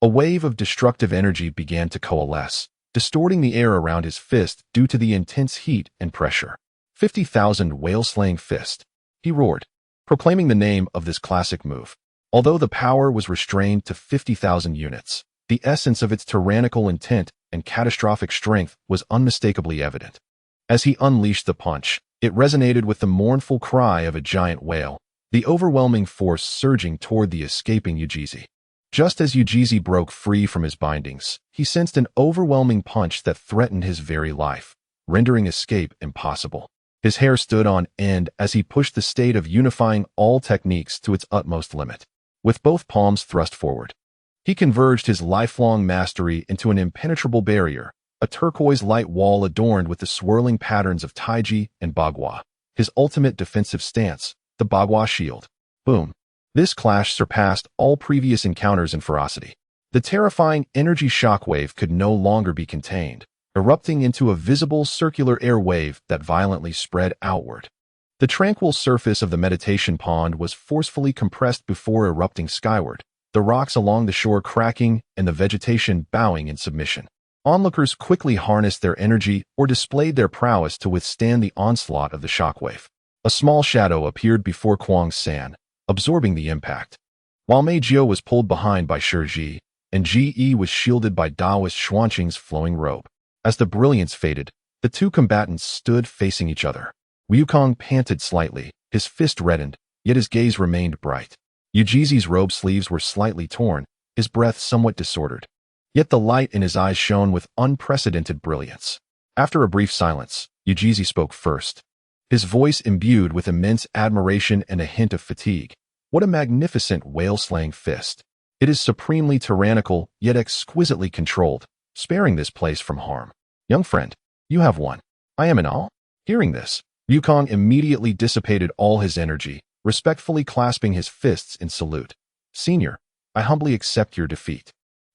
a wave of destructive energy began to coalesce, distorting the air around his fist due to the intense heat and pressure. 50,000 whale-slaying fist, he roared, proclaiming the name of this classic move. Although the power was restrained to 50,000 units, the essence of its tyrannical intent and catastrophic strength was unmistakably evident. As he unleashed the punch, it resonated with the mournful cry of a giant whale, the overwhelming force surging toward the escaping Yujizi. Just as Yujizi broke free from his bindings, he sensed an overwhelming punch that threatened his very life, rendering escape impossible. His hair stood on end as he pushed the state of unifying all techniques to its utmost limit. With both palms thrust forward, he converged his lifelong mastery into an impenetrable barrier, a turquoise light wall adorned with the swirling patterns of Taiji and Bagua. His ultimate defensive stance, the Bagua shield. Boom. This clash surpassed all previous encounters in ferocity. The terrifying energy shockwave could no longer be contained, erupting into a visible circular air wave that violently spread outward. The tranquil surface of the meditation pond was forcefully compressed before erupting skyward, the rocks along the shore cracking and the vegetation bowing in submission. Onlookers quickly harnessed their energy or displayed their prowess to withstand the onslaught of the shockwave. A small shadow appeared before Kwang San, absorbing the impact, while Mei Jiao was pulled behind by Shi, and Ji was shielded by Taoist Xuanqing's flowing robe. As the brilliance faded, the two combatants stood facing each other. Wukong panted slightly, his fist reddened, yet his gaze remained bright. Yujizi's robe sleeves were slightly torn, his breath somewhat disordered. Yet the light in his eyes shone with unprecedented brilliance. After a brief silence, Yujizi spoke first, his voice imbued with immense admiration and a hint of fatigue. What a magnificent whale-slaying fist. It is supremely tyrannical, yet exquisitely controlled, sparing this place from harm. Young friend, you have won. I am in awe. Hearing this, Wukong immediately dissipated all his energy, respectfully clasping his fists in salute. Senior, I humbly accept your defeat.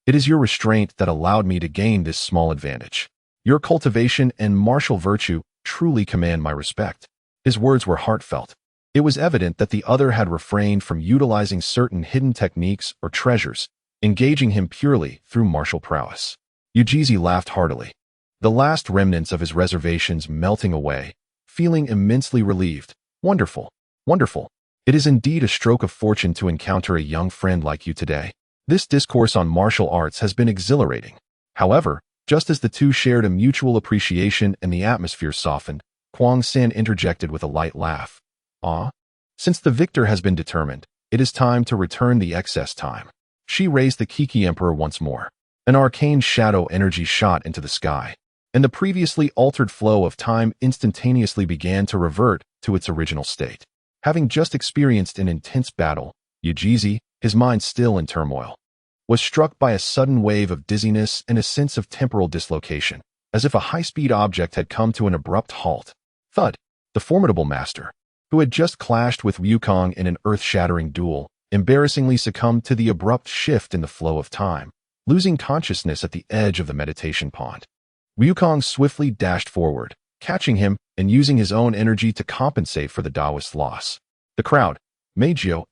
It is your restraint that allowed me to gain this small advantage. Your cultivation and martial virtue truly command my respect. His words were heartfelt. It was evident that the other had refrained from utilizing certain hidden techniques or treasures, engaging him purely through martial prowess. Yujizi laughed heartily, the last remnants of his reservations melting away, feeling immensely relieved. Wonderful, wonderful. It is indeed a stroke of fortune to encounter a young friend like you today. This discourse on martial arts has been exhilarating. However, just as the two shared a mutual appreciation and the atmosphere softened, Kwang San interjected with a light laugh. Ah, since the victor has been determined, it is time to return the excess time. She raised the Kiki Emperor once more. An arcane shadow energy shot into the sky, and the previously altered flow of time instantaneously began to revert to its original state. Having just experienced an intense battle, Yujizi, his mind still in turmoil, was struck by a sudden wave of dizziness and a sense of temporal dislocation, as if a high-speed object had come to an abrupt halt. Thud! The formidable master, who had just clashed with Wukong in an earth-shattering duel, embarrassingly succumbed to the abrupt shift in the flow of time, losing consciousness at the edge of the meditation pond. Wukong swiftly dashed forward, catching him and using his own energy to compensate for the Taoist's loss. The crowd, Meijio,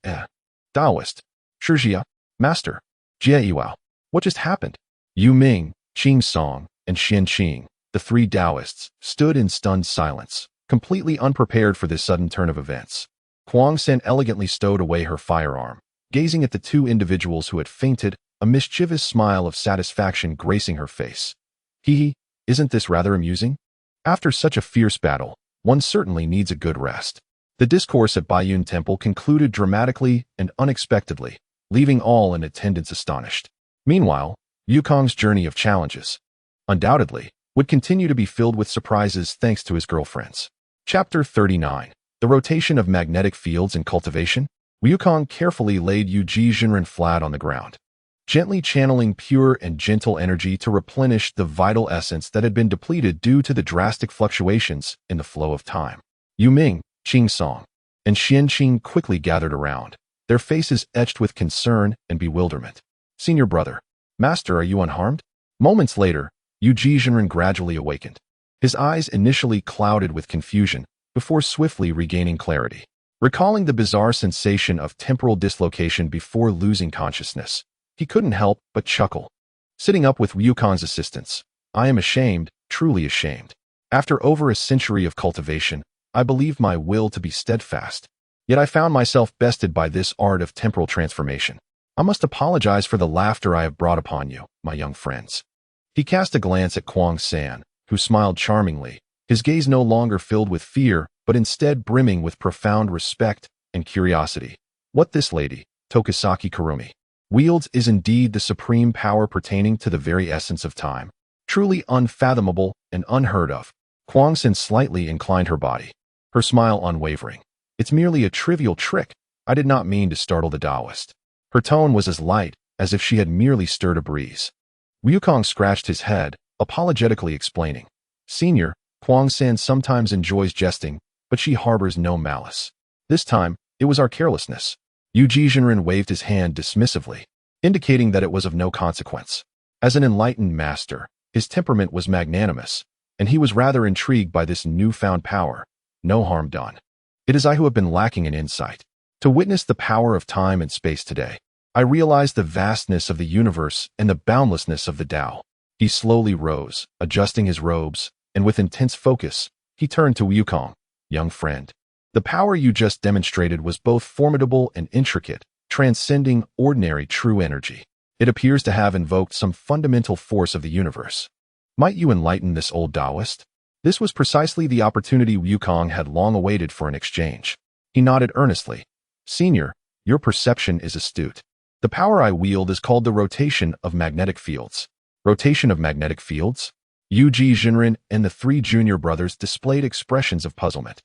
Taoist, Shijia, Master, Jie Yuao. What just happened? Yu Ming, Qing Song, and Xian Qing, the three Taoists, stood in stunned silence, completely unprepared for this sudden turn of events. Kwang San elegantly stowed away her firearm, gazing at the two individuals who had fainted, a mischievous smile of satisfaction gracing her face. Hee, isn't this rather amusing? After such a fierce battle, one certainly needs a good rest. The discourse at Baiyun Temple concluded dramatically and unexpectedly, leaving all in attendance astonished. Meanwhile, Wukong's journey of challenges, undoubtedly, would continue to be filled with surprises thanks to his girlfriends. Chapter 39. The rotation of magnetic fields and cultivation. Wukong carefully laid Yu Jinren flat on the ground, gently channeling pure and gentle energy to replenish the vital essence that had been depleted due to the drastic fluctuations in the flow of time. Yu Ming, Qing Song, and Xian Qing quickly gathered around, their faces etched with concern and bewilderment. Senior brother, Master, are you unharmed? Moments later, Yu Jinren gradually awakened, his eyes initially clouded with confusion before swiftly regaining clarity. Recalling the bizarre sensation of temporal dislocation before losing consciousness, he couldn't help but chuckle. Sitting up with Wukong's assistance, I am ashamed, truly ashamed. After over a century of cultivation, I believed my will to be steadfast. Yet I found myself bested by this art of temporal transformation. I must apologize for the laughter I have brought upon you, my young friends. He cast a glance at Kwang San, who smiled charmingly, his gaze no longer filled with fear, but instead brimming with profound respect and curiosity. What this lady, Tokusaki Kurumi, wields is indeed the supreme power pertaining to the very essence of time. Truly unfathomable and unheard of. Kwang San slightly inclined her body, her smile unwavering. It's merely a trivial trick. I did not mean to startle the Taoist. Her tone was as light as if she had merely stirred a breeze. Wukong scratched his head, apologetically explaining. Senior, Kwang San sometimes enjoys jesting, but she harbors no malice. This time, it was our carelessness. Yu Jinren waved his hand dismissively, indicating that it was of no consequence. As an enlightened master, his temperament was magnanimous, and he was rather intrigued by this newfound power. No harm done. It is I who have been lacking in insight. To witness the power of time and space today, I realized the vastness of the universe and the boundlessness of the Tao. He slowly rose, adjusting his robes, and with intense focus, he turned to Wukong. Young friend, the power you just demonstrated was both formidable and intricate, transcending ordinary true energy. It appears to have invoked some fundamental force of the universe. Might you enlighten this old Taoist? This was precisely the opportunity Wukong had long awaited for an exchange. He nodded earnestly. Senior, your perception is astute. The power I wield is called the rotation of magnetic fields. Rotation of magnetic fields? Yu Jinren and the three junior brothers displayed expressions of puzzlement.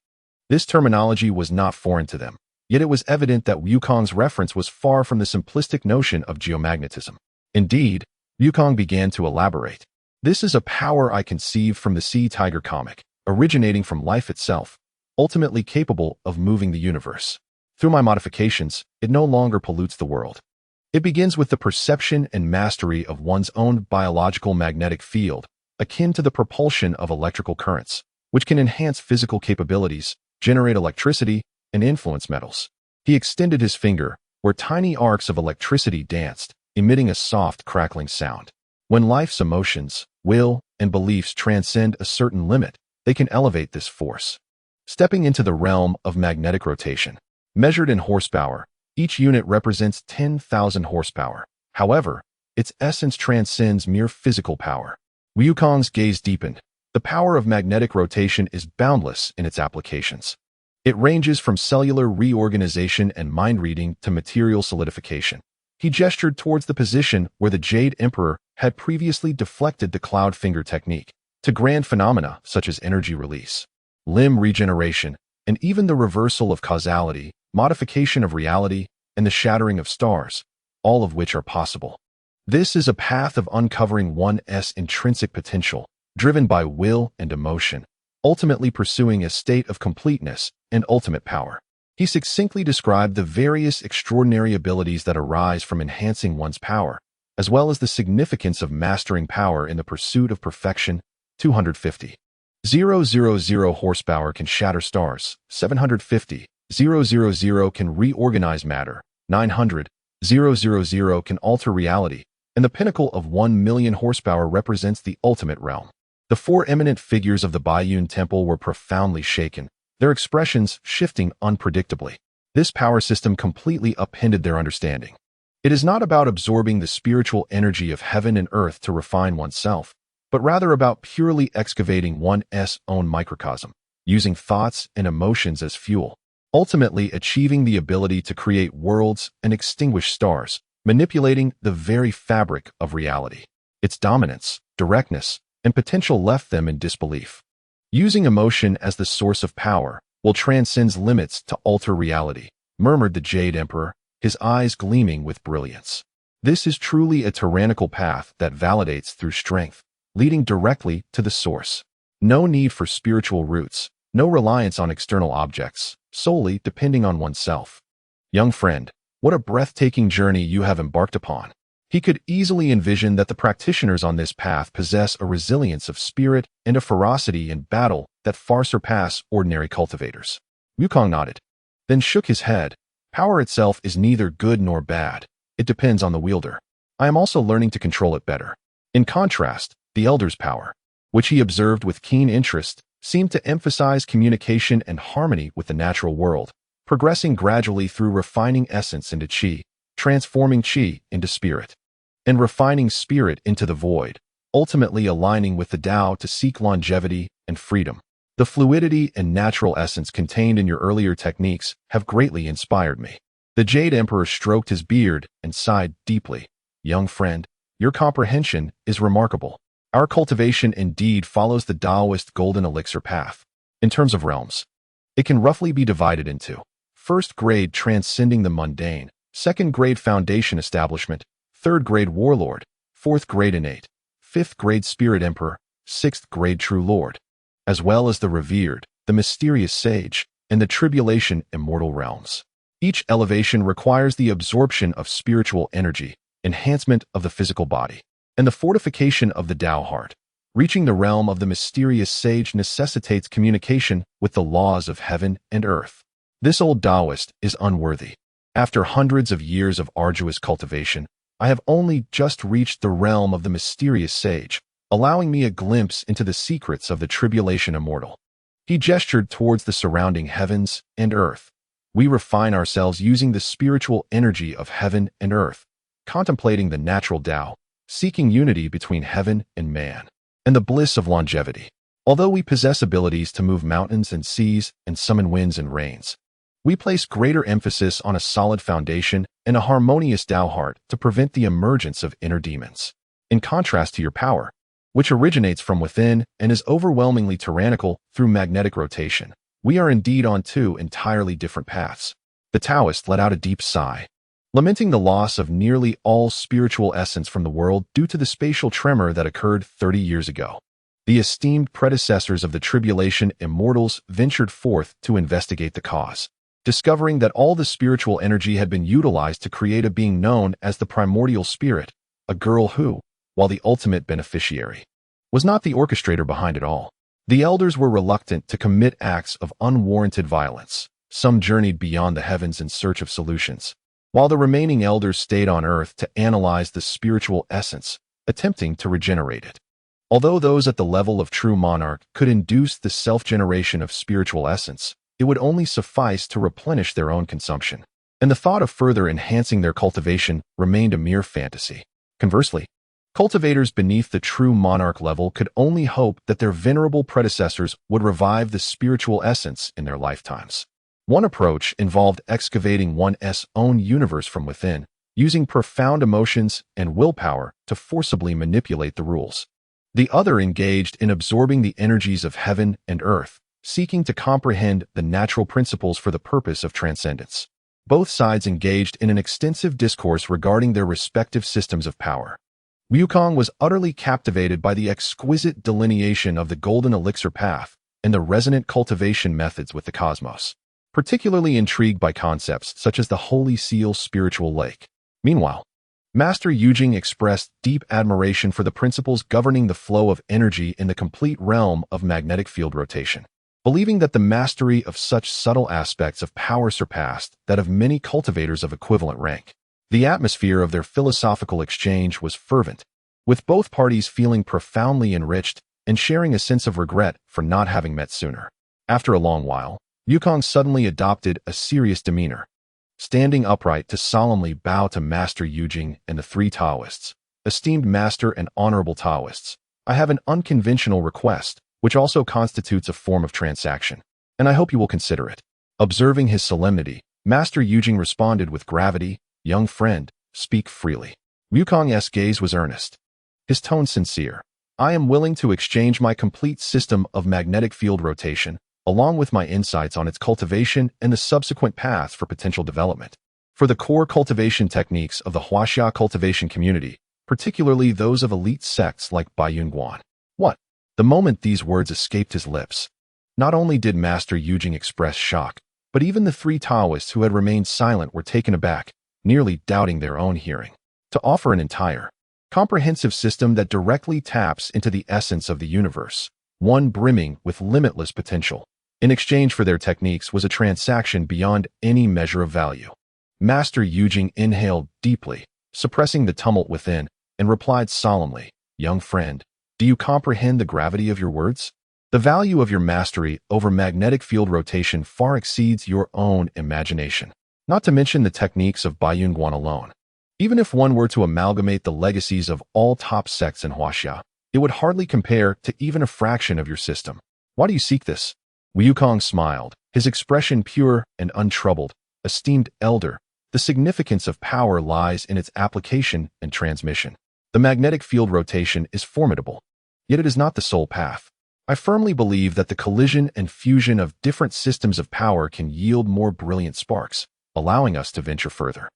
This terminology was not foreign to them, Yet it was evident that Wukong's reference was far from the simplistic notion of geomagnetism. Indeed, Wukong began to elaborate. This is a power I conceived from the Sea Tiger comic, originating from life itself, ultimately capable of moving the universe. Through my modifications, it no longer pollutes the world. It begins with the perception and mastery of one's own biological magnetic field, akin to the propulsion of electrical currents, which can enhance physical capabilities, generate electricity, and influence metals. He extended his finger, where tiny arcs of electricity danced, emitting a soft, crackling sound. When life's emotions, will, and beliefs transcend a certain limit, they can elevate this force. Stepping into the realm of magnetic rotation. Measured in horsepower, each unit represents 10,000 horsepower. However, its essence transcends mere physical power. Wukong's gaze deepened. The power of magnetic rotation is boundless in its applications. It ranges from cellular reorganization and mind-reading to material solidification. He gestured towards the position where the Jade Emperor had previously deflected the cloud finger technique, to grand phenomena such as energy release, limb regeneration, and even the reversal of causality, modification of reality, and the shattering of stars, all of which are possible. This is a path of uncovering one's intrinsic potential, driven by will and emotion, ultimately pursuing a state of completeness and ultimate power. He succinctly described the various extraordinary abilities that arise from enhancing one's power, as well as the significance of mastering power in the pursuit of perfection. 250. 000 horsepower can shatter stars. 750. 000 can reorganize matter. 900. 000 can alter reality. And the pinnacle of 1,000,000 horsepower represents the ultimate realm. The four eminent figures of the Baiyun Temple were profoundly shaken, their expressions shifting unpredictably. This power system completely upended their understanding. It is not about absorbing the spiritual energy of heaven and earth to refine oneself, but rather about purely excavating one's own microcosm, using thoughts and emotions as fuel, ultimately achieving the ability to create worlds and extinguish stars, manipulating the very fabric of reality. Its dominance, directness, and potential left them in disbelief. Using emotion as the source of power will transcend limits to alter reality, murmured the Jade Emperor, his eyes gleaming with brilliance. This is truly a tyrannical path that validates through strength, leading directly to the source. No need for spiritual roots, no reliance on external objects, solely depending on oneself. Young friend, what a breathtaking journey you have embarked upon. He could easily envision that the practitioners on this path possess a resilience of spirit and a ferocity in battle that far surpass ordinary cultivators. Wukong nodded, then shook his head. Power itself is neither good nor bad. It depends on the wielder. I am also learning to control it better. In contrast, the elder's power, which he observed with keen interest, seemed to emphasize communication and harmony with the natural world, progressing gradually through refining essence into qi, transforming qi into spirit, and refining spirit into the void, ultimately aligning with the Tao to seek longevity and freedom. The fluidity and natural essence contained in your earlier techniques have greatly inspired me. The Jade Emperor stroked his beard and sighed deeply. Young friend, your comprehension is remarkable. Our cultivation indeed follows the Taoist golden elixir path. In terms of realms, it can roughly be divided into first grade transcending the mundane, second grade foundation establishment, third grade warlord, fourth grade innate, fifth grade spirit emperor, sixth grade true lord, as well as the revered, the mysterious sage, and the tribulation immortal realms. Each elevation requires the absorption of spiritual energy, enhancement of the physical body, and the fortification of the Tao heart. Reaching the realm of the mysterious sage necessitates communication with the laws of heaven and earth. This old Taoist is unworthy. After hundreds of years of arduous cultivation, I have only just reached the realm of the mysterious sage, allowing me a glimpse into the secrets of the tribulation immortal. He gestured towards the surrounding heavens and earth. We refine ourselves using the spiritual energy of heaven and earth, contemplating the natural Tao, seeking unity between heaven and man, and the bliss of longevity. Although we possess abilities to move mountains and seas and summon winds and rains, we place greater emphasis on a solid foundation and a harmonious Tao heart to prevent the emergence of inner demons. In contrast to your power, which originates from within and is overwhelmingly tyrannical through magnetic rotation, we are indeed on two entirely different paths. The Taoist let out a deep sigh, lamenting the loss of nearly all spiritual essence from the world due to the spatial tremor that occurred 30 years ago. The esteemed predecessors of the tribulation immortals ventured forth to investigate the cause, discovering that all the spiritual energy had been utilized to create a being known as the primordial spirit, a girl who, while the ultimate beneficiary, was not the orchestrator behind it all. The elders were reluctant to commit acts of unwarranted violence. Some journeyed beyond the heavens in search of solutions, while the remaining elders stayed on earth to analyze the spiritual essence, attempting to regenerate it. Although those at the level of true monarch could induce the self-generation of spiritual essence, it would only suffice to replenish their own consumption, and the thought of further enhancing their cultivation remained a mere fantasy. Conversely, cultivators beneath the true monarch level could only hope that their venerable predecessors would revive the spiritual essence in their lifetimes. One approach involved excavating one's own universe from within, using profound emotions and willpower to forcibly manipulate the rules. The other engaged in absorbing the energies of heaven and earth, seeking to comprehend the natural principles for the purpose of transcendence. Both sides engaged in an extensive discourse regarding their respective systems of power. Wukong was utterly captivated by the exquisite delineation of the golden elixir path and the resonant cultivation methods with the cosmos, particularly intrigued by concepts such as the Holy Seal spiritual lake. Meanwhile, Master Yujing expressed deep admiration for the principles governing the flow of energy in the complete realm of magnetic field rotation, believing that the mastery of such subtle aspects of power surpassed that of many cultivators of equivalent rank. The atmosphere of their philosophical exchange was fervent, with both parties feeling profoundly enriched and sharing a sense of regret for not having met sooner. After a long while, Wukong suddenly adopted a serious demeanor, standing upright to solemnly bow to Master Yujing and the three Taoists. Esteemed Master and Honorable Taoists, I have an unconventional request, which also constitutes a form of transaction, and I hope you will consider it. Observing his solemnity, Master Yujing responded with gravity, Young friend, speak freely. Wukong's gaze was earnest, his tone sincere. I am willing to exchange my complete system of magnetic field rotation, along with my insights on its cultivation and the subsequent paths for potential development, for the core cultivation techniques of the Huaxia cultivation community, particularly those of elite sects like Baiyunguan. What? The moment these words escaped his lips, not only did Master Yujing express shock, but even the three Taoists who had remained silent were taken aback, nearly doubting their own hearing. To offer an entire, comprehensive system that directly taps into the essence of the universe, one brimming with limitless potential, in exchange for their techniques was a transaction beyond any measure of value. Master Yujing inhaled deeply, suppressing the tumult within, and replied solemnly, Young friend, do you comprehend the gravity of your words? The value of your mastery over magnetic field rotation far exceeds your own imagination, not to mention the techniques of Baiyunguan alone. Even if one were to amalgamate the legacies of all top sects in Huaxia, it would hardly compare to even a fraction of your system. Why do you seek this? Wukong smiled, his expression pure and untroubled. Esteemed elder, the significance of power lies in its application and transmission. The magnetic field rotation is formidable, yet it is not the sole path. I firmly believe that the collision and fusion of different systems of power can yield more brilliant sparks, allowing us to venture further.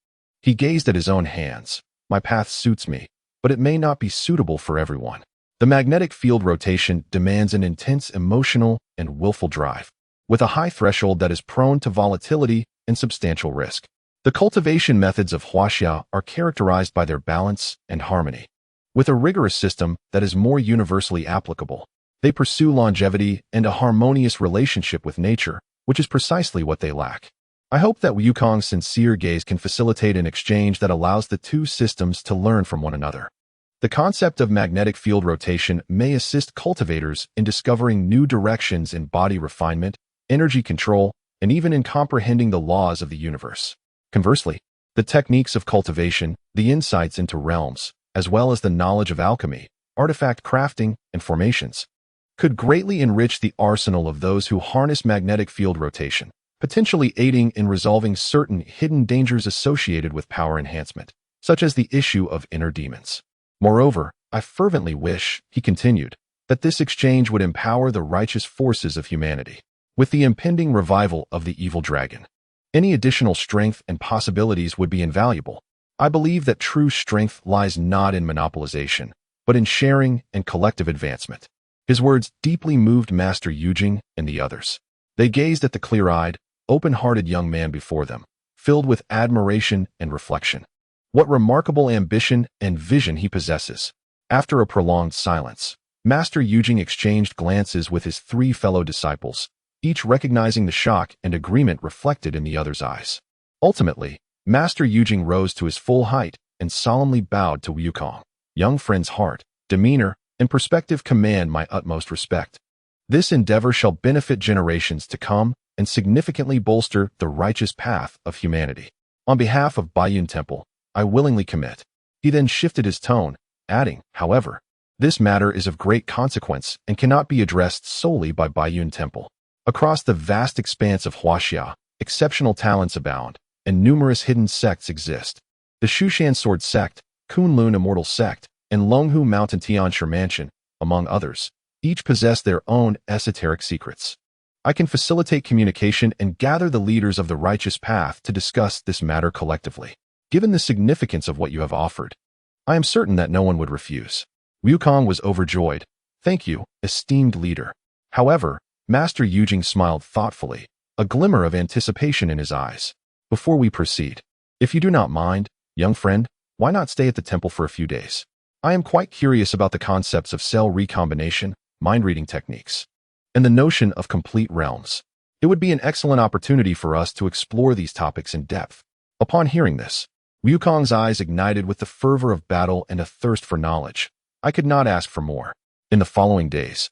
He gazed at his own hands. My path suits me, but it may not be suitable for everyone. The magnetic field rotation demands an intense emotional and willful drive, with a high threshold that is prone to volatility and substantial risk. The cultivation methods of Huaxia are characterized by their balance and harmony. With a rigorous system that is more universally applicable, they pursue longevity and a harmonious relationship with nature, which is precisely what they lack. I hope that Wukong's sincere gaze can facilitate an exchange that allows the two systems to learn from one another. The concept of magnetic field rotation may assist cultivators in discovering new directions in body refinement, energy control, and even in comprehending the laws of the universe. Conversely, the techniques of cultivation, the insights into realms, as well as the knowledge of alchemy, artifact crafting, and formations, could greatly enrich the arsenal of those who harness magnetic field rotation, potentially aiding in resolving certain hidden dangers associated with power enhancement, such as the issue of inner demons. Moreover, I fervently wish, he continued, that this exchange would empower the righteous forces of humanity, with the impending revival of the evil dragon. Any additional strength and possibilities would be invaluable. I believe that true strength lies not in monopolization, but in sharing and collective advancement. His words deeply moved Master Yujing and the others. They gazed at the clear-eyed, open-hearted young man before them, filled with admiration and reflection. What remarkable ambition and vision he possesses. After a prolonged silence, Master Yujing exchanged glances with his three fellow disciples, each recognizing the shock and agreement reflected in the other's eyes. Ultimately, Master Yujing rose to his full height and solemnly bowed to Wukong. Young friend's heart, demeanor, and perspective command my utmost respect. This endeavor shall benefit generations to come and significantly bolster the righteous path of humanity. On behalf of Baiyun Temple, I willingly commit. He then shifted his tone, adding, however, this matter is of great consequence and cannot be addressed solely by Baiyun Temple. Across the vast expanse of Huaxia, exceptional talents abound, and numerous hidden sects exist. The Shushan Sword Sect, Kunlun Immortal Sect, and Longhu Mountain Tianshi Mansion, among others, each possess their own esoteric secrets. I can facilitate communication and gather the leaders of the righteous path to discuss this matter collectively. Given the significance of what you have offered, I am certain that no one would refuse. Wukong was overjoyed. Thank you, esteemed leader. However, Master Yujing smiled thoughtfully, a glimmer of anticipation in his eyes. Before we proceed, if you do not mind, young friend, why not stay at the temple for a few days? I am quite curious about the concepts of cell recombination, mind-reading techniques, and the notion of complete realms. It would be an excellent opportunity for us to explore these topics in depth. Upon hearing this, Wukong's eyes ignited with the fervor of battle and a thirst for knowledge. I could not ask for more. In the following days,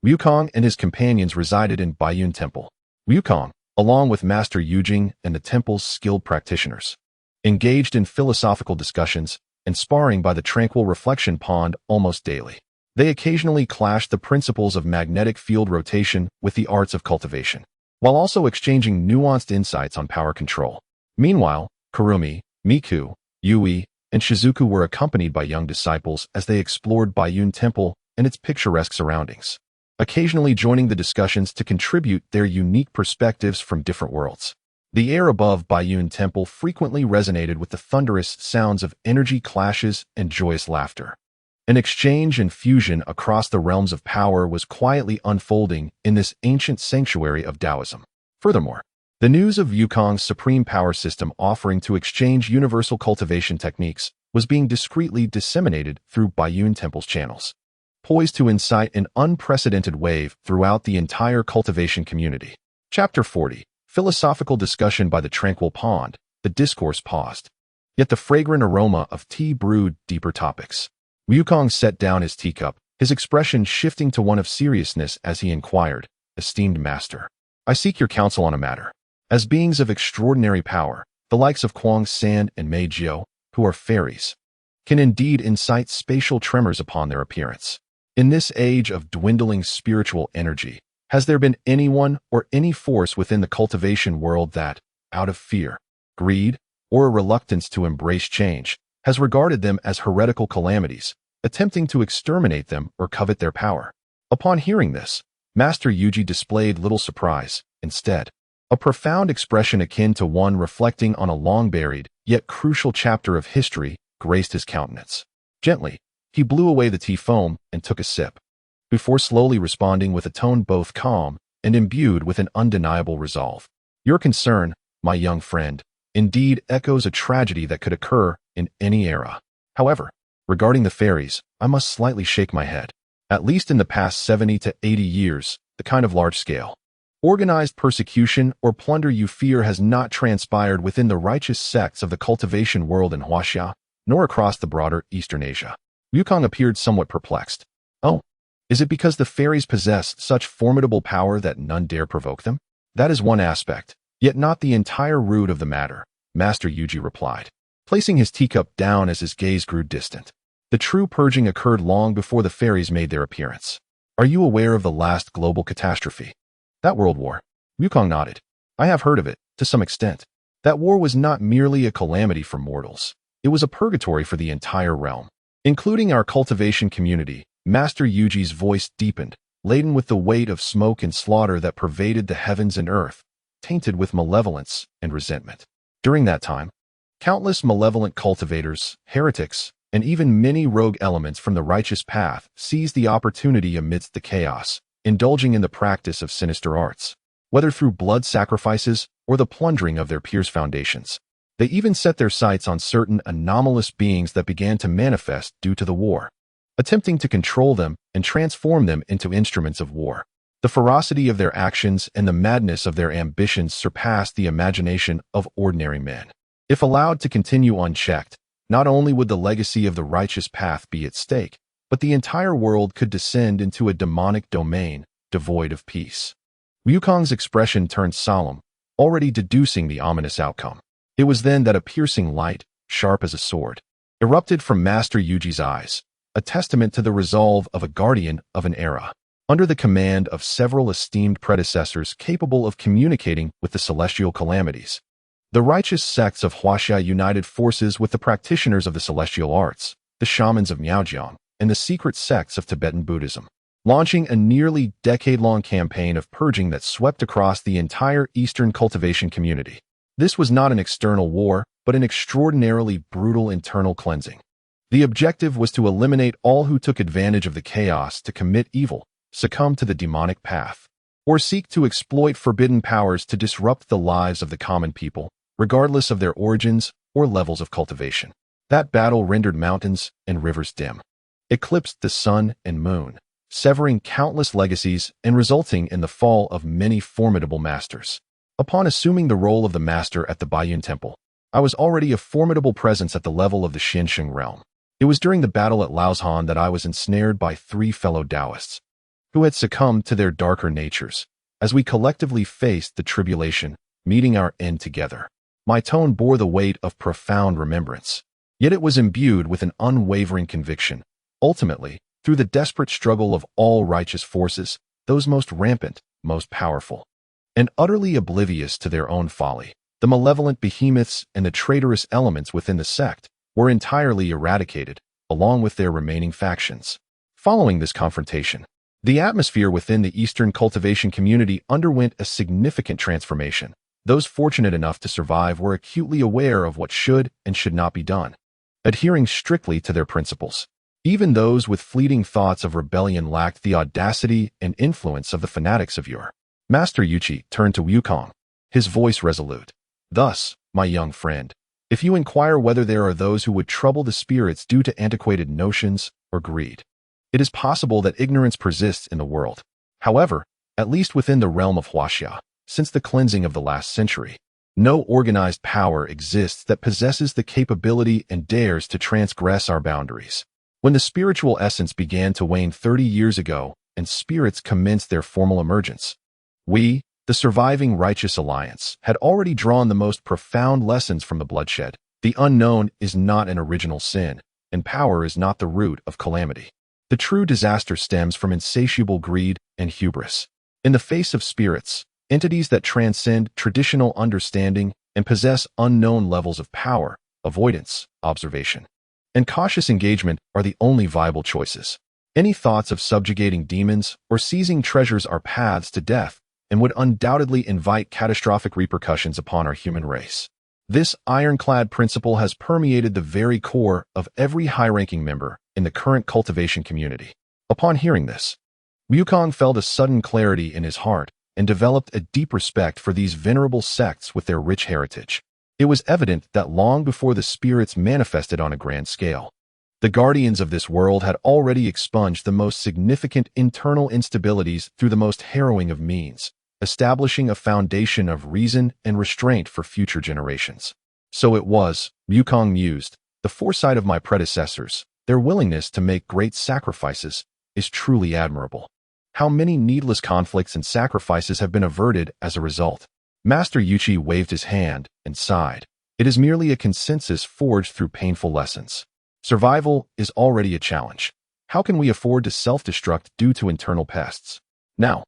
Wukong and his companions resided in Baiyun Temple. Wukong, along with Master Yujing and the temple's skilled practitioners, engaged in philosophical discussions and sparring by the tranquil reflection pond almost daily. They occasionally clashed the principles of magnetic field rotation with the arts of cultivation, while also exchanging nuanced insights on power control. Meanwhile, Kurumi, Miku, Yui, and Shizuku were accompanied by young disciples as they explored Baiyun Temple and its picturesque surroundings, occasionally joining the discussions to contribute their unique perspectives from different worlds. The air above Baiyun Temple frequently resonated with the thunderous sounds of energy clashes and joyous laughter. An exchange and fusion across the realms of power was quietly unfolding in this ancient sanctuary of Taoism. Furthermore, the news of Wukong's supreme power system offering to exchange universal cultivation techniques was being discreetly disseminated through Baiyun Temple's channels, poised to incite an unprecedented wave throughout the entire cultivation community. Chapter 40. Philosophical discussion by the tranquil pond. The discourse paused. Yet the fragrant aroma of tea brewed deeper topics. Wukong set down his teacup, his expression shifting to one of seriousness as he inquired, Esteemed Master, I seek your counsel on a matter. As beings of extraordinary power, the likes of Kuang San and Mei Jiao, who are fairies, can indeed incite spatial tremors upon their appearance. In this age of dwindling spiritual energy, has there been anyone or any force within the cultivation world that, out of fear, greed, or a reluctance to embrace change, has regarded them as heretical calamities, attempting to exterminate them or covet their power? Upon hearing this, Master Yuji displayed little surprise. Instead, a profound expression akin to one reflecting on a long-buried, yet crucial chapter of history graced his countenance. Gently, he blew away the tea foam and took a sip, before slowly responding with a tone both calm and imbued with an undeniable resolve. Your concern, my young friend, indeed echoes a tragedy that could occur in any era. However, regarding the fairies, I must slightly shake my head. At least in the past 70 to 80 years, the kind of large-scale, organized persecution or plunder you fear has not transpired within the righteous sects of the cultivation world in Huaxia, nor across the broader Eastern Asia. Wukong appeared somewhat perplexed. Oh, is it because the fairies possess such formidable power that none dare provoke them? That is one aspect, yet not the entire root of the matter, Master Yuji replied, placing his teacup down as his gaze grew distant. The true purging occurred long before the fairies made their appearance. Are you aware of the last global catastrophe? That world war. Wukong nodded. I have heard of it, to some extent. That war was not merely a calamity for mortals. It was a purgatory for the entire realm, including our cultivation community. Master Yuji's voice deepened, laden with the weight of smoke and slaughter that pervaded the heavens and earth. tainted with malevolence and resentment. During that time, countless malevolent cultivators, heretics, and even many rogue elements from the righteous path seized the opportunity amidst the chaos, indulging in the practice of sinister arts, whether through blood sacrifices or the plundering of their peers' foundations. They even set their sights on certain anomalous beings that began to manifest due to the war, attempting to control them and transform them into instruments of war. The ferocity of their actions and the madness of their ambitions surpassed the imagination of ordinary men. If allowed to continue unchecked, not only would the legacy of the righteous path be at stake, but the entire world could descend into a demonic domain devoid of peace. Wukong's expression turned solemn, already deducing the ominous outcome. It was then that a piercing light, sharp as a sword, erupted from Master Yuji's eyes, a testament to the resolve of a guardian of an era. Under the command of several esteemed predecessors capable of communicating with the celestial calamities, the righteous sects of Huaxia united forces with the practitioners of the celestial arts, the shamans of Miaojiang, and the secret sects of Tibetan Buddhism, launching a nearly decade-long campaign of purging that swept across the entire Eastern cultivation community. This was not an external war, but an extraordinarily brutal internal cleansing. The objective was to eliminate all who took advantage of the chaos to commit evil, succumb to the demonic path, or seek to exploit forbidden powers to disrupt the lives of the common people, regardless of their origins or levels of cultivation. That battle rendered mountains and rivers dim, eclipsed the sun and moon, severing countless legacies and resulting in the fall of many formidable masters. Upon assuming the role of the master at the Baiyun Temple, I was already a formidable presence at the level of the Xinsheng realm. It was during the battle at Laozhan that I was ensnared by 3 fellow Taoists, who had succumbed to their darker natures. As we collectively faced the tribulation, meeting our end together, my tone bore the weight of profound remembrance. Yet it was imbued with an unwavering conviction. Ultimately, through the desperate struggle of all righteous forces, those most rampant, most powerful, and utterly oblivious to their own folly, the malevolent behemoths and the traitorous elements within the sect, were entirely eradicated, along with their remaining factions. Following this confrontation, the atmosphere within the Eastern cultivation community underwent a significant transformation. Those fortunate enough to survive were acutely aware of what should and should not be done, adhering strictly to their principles. Even those with fleeting thoughts of rebellion lacked the audacity and influence of the fanatics of yore. Master Yuji turned to Wukong, his voice resolute. Thus, my young friend, if you inquire whether there are those who would trouble the spirits due to antiquated notions or greed, it is possible that ignorance persists in the world. However, at least within the realm of Huaxia, since the cleansing of the last century, no organized power exists that possesses the capability and dares to transgress our boundaries. When the spiritual essence began to wane 30 years ago and spirits commenced their formal emergence, we, the surviving righteous alliance, had already drawn the most profound lessons from the bloodshed. The unknown is not an original sin, and power is not the root of calamity. The true disaster stems from insatiable greed and hubris. In the face of spirits, entities that transcend traditional understanding and possess unknown levels of power, avoidance, observation, and cautious engagement are the only viable choices. Any thoughts of subjugating demons or seizing treasures are paths to death and would undoubtedly invite catastrophic repercussions upon our human race. This ironclad principle has permeated the very core of every high-ranking member in the current cultivation community. Upon hearing this, Wukong felt a sudden clarity in his heart and developed a deep respect for these venerable sects with their rich heritage. It was evident that long before the spirits manifested on a grand scale, the guardians of this world had already expunged the most significant internal instabilities through the most harrowing of means, establishing a foundation of reason and restraint for future generations. So it was, Wukong mused, the foresight of my predecessors, their willingness to make great sacrifices, is truly admirable. How many needless conflicts and sacrifices have been averted as a result? Master Yuji waved his hand and sighed. It is merely a consensus forged through painful lessons. Survival is already a challenge. How can we afford to self-destruct due to internal pests? Now,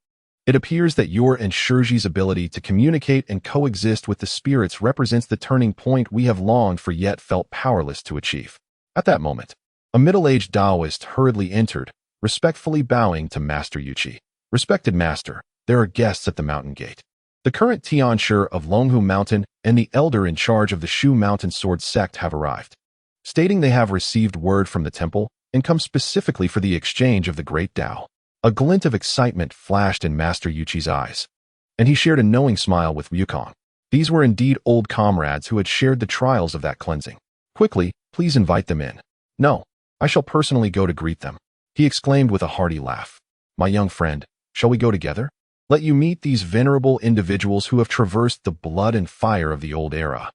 it appears that your and Shurji's ability to communicate and coexist with the spirits represents the turning point we have longed for yet felt powerless to achieve. At that moment, a middle-aged Taoist hurriedly entered, respectfully bowing to Master Yuji. Respected Master, there are guests at the mountain gate. The current Tianshi of Longhu Mountain and the elder in charge of the Shu Mountain Sword Sect have arrived, stating they have received word from the temple and come specifically for the exchange of the Great Tao. A glint of excitement flashed in Master Yuchi's eyes, and he shared a knowing smile with Wukong. These were indeed old comrades who had shared the trials of that cleansing. Quickly, please invite them in. No, I shall personally go to greet them, he exclaimed with a hearty laugh. My young friend, shall we go together? Let you meet these venerable individuals who have traversed the blood and fire of the old era.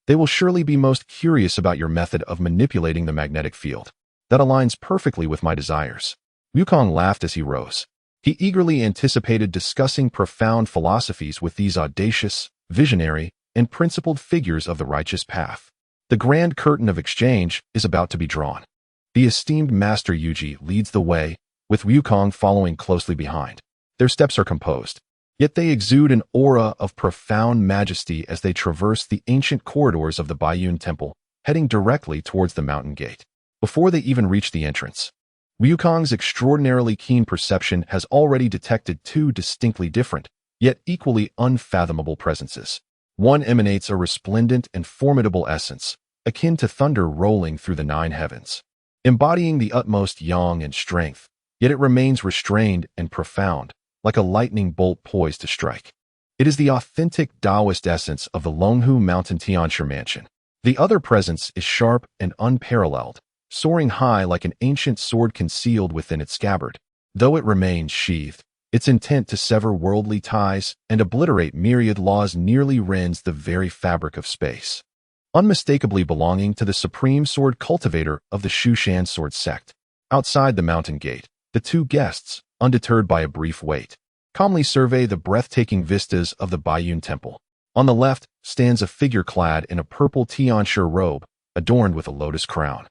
They will surely be most curious about your method of manipulating the magnetic field. That aligns perfectly with my desires. Wukong laughed as he rose. He eagerly anticipated discussing profound philosophies with these audacious, visionary, and principled figures of the righteous path. The grand curtain of exchange is about to be drawn. The esteemed Master Yuji leads the way, with Wukong following closely behind. Their steps are composed, yet they exude an aura of profound majesty as they traverse the ancient corridors of the Baiyun Temple, heading directly towards the mountain gate. Before they even reach the entrance, Wukong's extraordinarily keen perception has already detected two distinctly different, yet equally unfathomable presences. One emanates a resplendent and formidable essence, akin to thunder rolling through the nine heavens, embodying the utmost yang and strength, yet it remains restrained and profound, like a lightning bolt poised to strike. It is the authentic Taoist essence of the Longhu Mountain Tianshi Mansion. The other presence is sharp and unparalleled, soaring high like an ancient sword concealed within its scabbard. Though it remains sheathed, its intent to sever worldly ties and obliterate myriad laws nearly rends the very fabric of space. Unmistakably belonging to the supreme sword cultivator of the Shushan sword sect. Outside the mountain gate, the two guests, undeterred by a brief wait, calmly survey the breathtaking vistas of the Baiyun Temple. On the left stands a figure clad in a purple Tianshi robe, adorned with a lotus crown.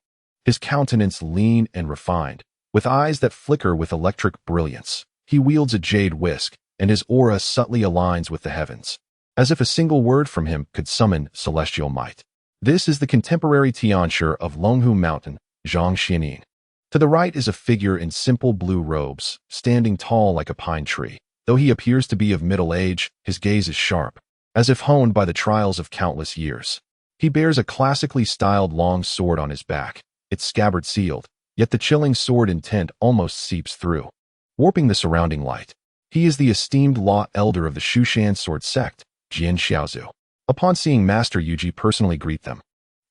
His countenance lean and refined, with eyes that flicker with electric brilliance. He wields a jade whisk, and his aura subtly aligns with the heavens, as if a single word from him could summon celestial might. This is the contemporary Tianshi of Longhu Mountain, Zhang Xianin. To the right is a figure in simple blue robes, standing tall like a pine tree. Though he appears to be of middle age, his gaze is sharp, as if honed by the trials of countless years. He bears a classically styled long sword on his back, its scabbard sealed, yet the chilling sword intent almost seeps through, warping the surrounding light. He is the esteemed law elder of the Shushan sword sect, Jian Xiaozu. Upon seeing Master Yuji personally greet them,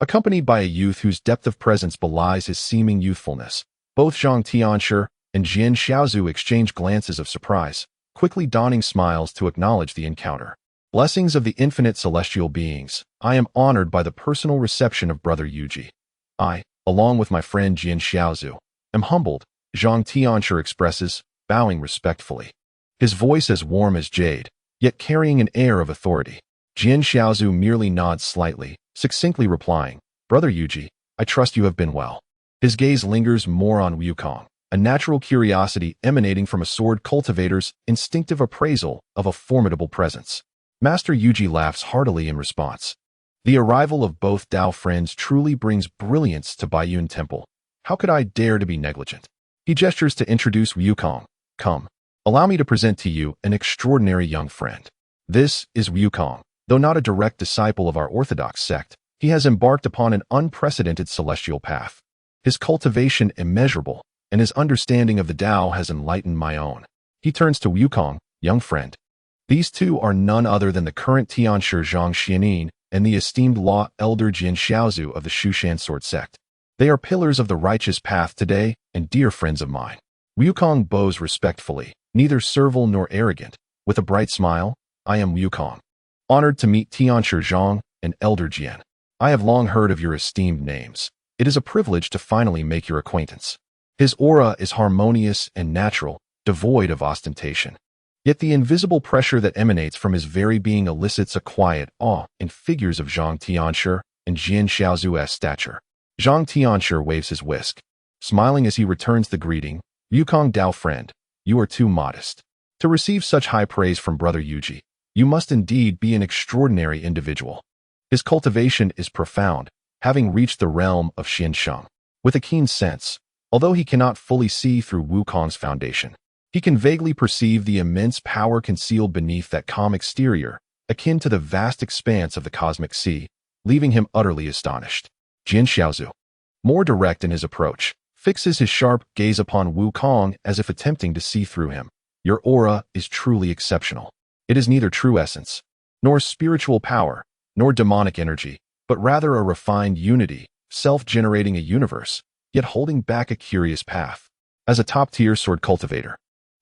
accompanied by a youth whose depth of presence belies his seeming youthfulness, both Zhang Tianshi and Jian Xiaozu exchange glances of surprise, quickly donning smiles to acknowledge the encounter. Blessings of the infinite celestial beings, I am honored by the personal reception of Brother Yuji. I, along with my friend Jian Xiaozu, am humbled, Zhang Tianshi expresses, bowing respectfully. His voice as warm as jade, yet carrying an air of authority. Jian Xiaozu merely nods slightly, succinctly replying, Brother Yuji, I trust you have been well. His gaze lingers more on Wukong, a natural curiosity emanating from a sword cultivator's instinctive appraisal of a formidable presence. Master Yuji laughs heartily in response. The arrival of both Tao friends truly brings brilliance to Baiyun Temple. How could I dare to be negligent? He gestures to introduce Wukong. Come, allow me to present to you an extraordinary young friend. This is Wukong. Though not a direct disciple of our orthodox sect, he has embarked upon an unprecedented celestial path. His cultivation immeasurable, and his understanding of the Tao has enlightened my own. He turns to Wukong, young friend. These two are none other than the current Tianshi Zhang Xianin and the esteemed law elder Jian Xiaozu of the Shushan sword sect. They are pillars of the righteous path today and dear friends of mine. Wukong bows respectfully, neither servile nor arrogant. With a bright smile, I am Wukong. Honored to meet Tianshi Zhang and Elder Jian. I have long heard of your esteemed names. It is a privilege to finally make your acquaintance. His aura is harmonious and natural, devoid of ostentation. Yet the invisible pressure that emanates from his very being elicits a quiet awe in figures of Zhang Tianshi and Jian Xiaozu's stature. Zhang Tianshi waves his whisk, smiling as he returns the greeting. Wukong Tao friend, you are too modest. To receive such high praise from Brother Yuji, you must indeed be an extraordinary individual. His cultivation is profound, having reached the realm of Xiansheng. With a keen sense, although he cannot fully see through Wukong's foundation, He can vaguely perceive the immense power concealed beneath that calm exterior, akin to the vast expanse of the cosmic sea, leaving him utterly astonished. Jian Xiaozu, more direct in his approach, fixes his sharp gaze upon Wukong as if attempting to see through him. Your aura is truly exceptional. It is neither true essence, nor spiritual power, nor demonic energy, but rather a refined unity, self-generating a universe, yet holding back a curious path. As a top-tier sword cultivator,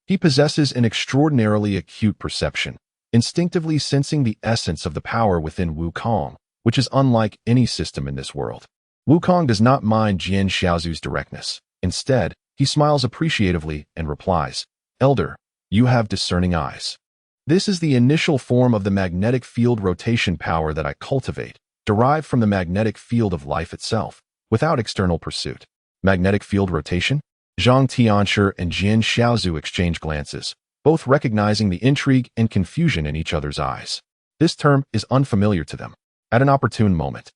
he possesses an extraordinarily acute perception, instinctively sensing the essence of the power within Wukong, which is unlike any system in this world. Wukong does not mind Jian Xiaozu's directness. Instead, he smiles appreciatively and replies, Elder, you have discerning eyes. This is the initial form of the magnetic field rotation power that I cultivate, derived from the magnetic field of life itself, without external pursuit. Magnetic field rotation? Zhang Tianshi and Jian Xiaozu exchange glances, both recognizing the intrigue and confusion in each other's eyes. This term is unfamiliar to them. At an opportune moment,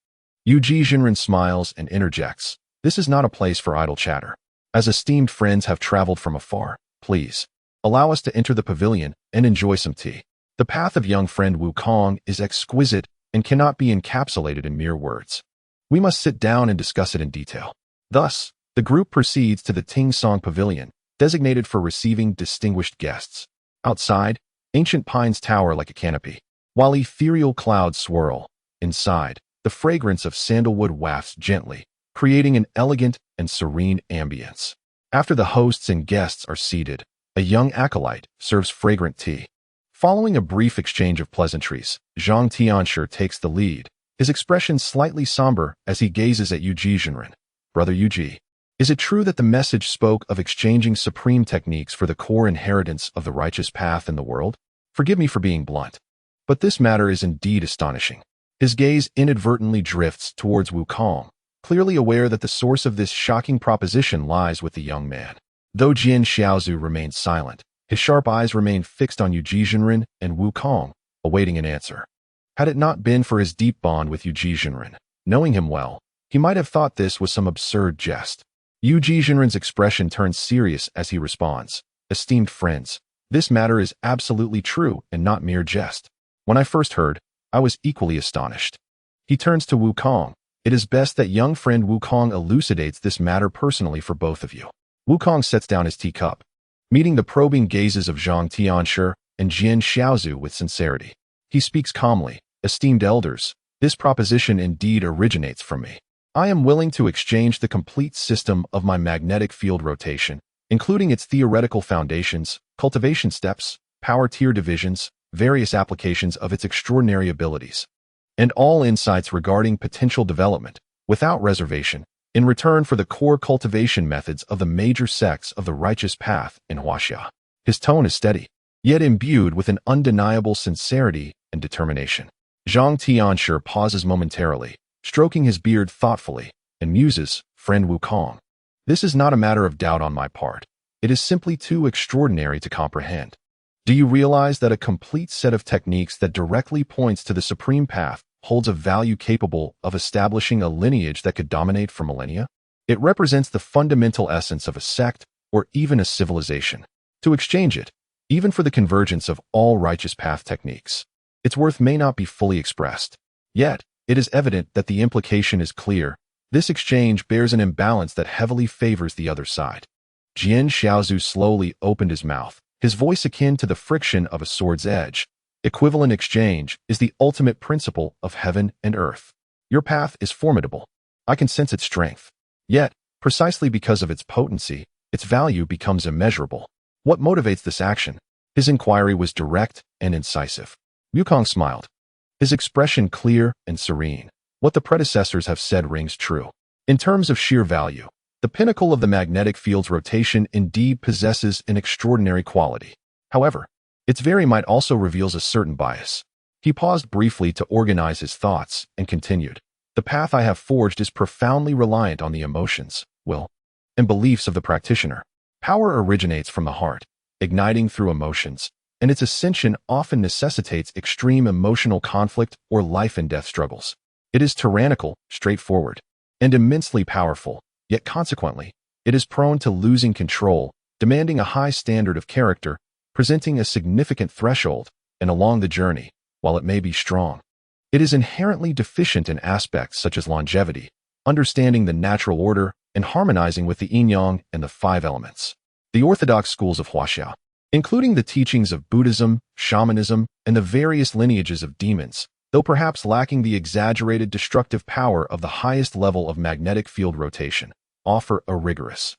Yu Jinren smiles and interjects, this is not a place for idle chatter. As esteemed friends have traveled from afar, please allow us to enter the pavilion and enjoy some tea. The path of young friend Wukong is exquisite and cannot be encapsulated in mere words. We must sit down and discuss it in detail. Thus, the group proceeds to the Ting Song Pavilion, designated for receiving distinguished guests. Outside, ancient pines tower like a canopy, while ethereal clouds swirl. Inside, the fragrance of sandalwood wafts gently, creating an elegant and serene ambience. After the hosts and guests are seated, a young acolyte serves fragrant tea. Following a brief exchange of pleasantries, Zhang Tianshi takes the lead, his expression slightly somber as he gazes at Yu Jinren. Brother Yu, is it true that the message spoke of exchanging supreme techniques for the core inheritance of the righteous path in the world? Forgive me for being blunt, but this matter is indeed astonishing. His gaze inadvertently drifts towards Wukong, clearly aware that the source of this shocking proposition lies with the young man. Though Jian Xiaozu remains silent, his sharp eyes remain fixed on Yu Jinren and Wukong, awaiting an answer. Had it not been for his deep bond with Yu Jinren, knowing him well, he might have thought this was some absurd jest. Yu Jinren's expression turns serious as he responds, Esteemed friends, this matter is absolutely true and not mere jest. When I first heard, I was equally astonished. He turns to Wukong. It is best that young friend Wukong elucidates this matter personally for both of you. Wukong sets down his teacup, meeting the probing gazes of Zhang Tianshi and Jian Xiaozu with sincerity. He speaks calmly, Esteemed elders, this proposition indeed originates from me. I am willing to exchange the complete system of my magnetic field rotation, including its theoretical foundations, cultivation steps, power tier divisions, various applications of its extraordinary abilities, and all insights regarding potential development, without reservation, in return for the core cultivation methods of the major sects of the righteous path in Huaxia. His tone is steady, yet imbued with an undeniable sincerity and determination. Zhang Tianshi pauses momentarily, stroking his beard thoughtfully, and muses, Friend Wukong, this is not a matter of doubt on my part. It is simply too extraordinary to comprehend. Do you realize that a complete set of techniques that directly points to the supreme path holds a value capable of establishing a lineage that could dominate for millennia? It represents the fundamental essence of a sect or even a civilization. To exchange it, even for the convergence of all righteous path techniques, its worth may not be fully expressed. Yet, it is evident that the implication is clear. This exchange bears an imbalance that heavily favors the other side. Jian Xiaozu slowly opened his mouth, his voice akin to the friction of a sword's edge. Equivalent exchange is the ultimate principle of heaven and earth. Your path is formidable. I can sense its strength. Yet, precisely because of its potency, its value becomes immeasurable. What motivates this action? His inquiry was direct and incisive. Wukong smiled, his expression clear and serene. What the predecessors have said rings true. In terms of sheer value, the pinnacle of the magnetic field's rotation indeed possesses an extraordinary quality. However, its very might also reveals a certain bias. He paused briefly to organize his thoughts and continued. The path I have forged is profoundly reliant on the emotions, will, and beliefs of the practitioner. Power originates from the heart, igniting through emotions, and its ascension often necessitates extreme emotional conflict or life and death struggles. It is tyrannical, straightforward, and immensely powerful, yet consequently, it is prone to losing control, demanding a high standard of character, presenting a significant threshold, and along the journey, while it may be strong, it is inherently deficient in aspects such as longevity, understanding the natural order, and harmonizing with the yin-yang and the five elements. The orthodox schools of Huaxia, including the teachings of Buddhism, shamanism, and the various lineages of demons, though perhaps lacking the exaggerated destructive power of the highest level of magnetic field rotation, offer a rigorous,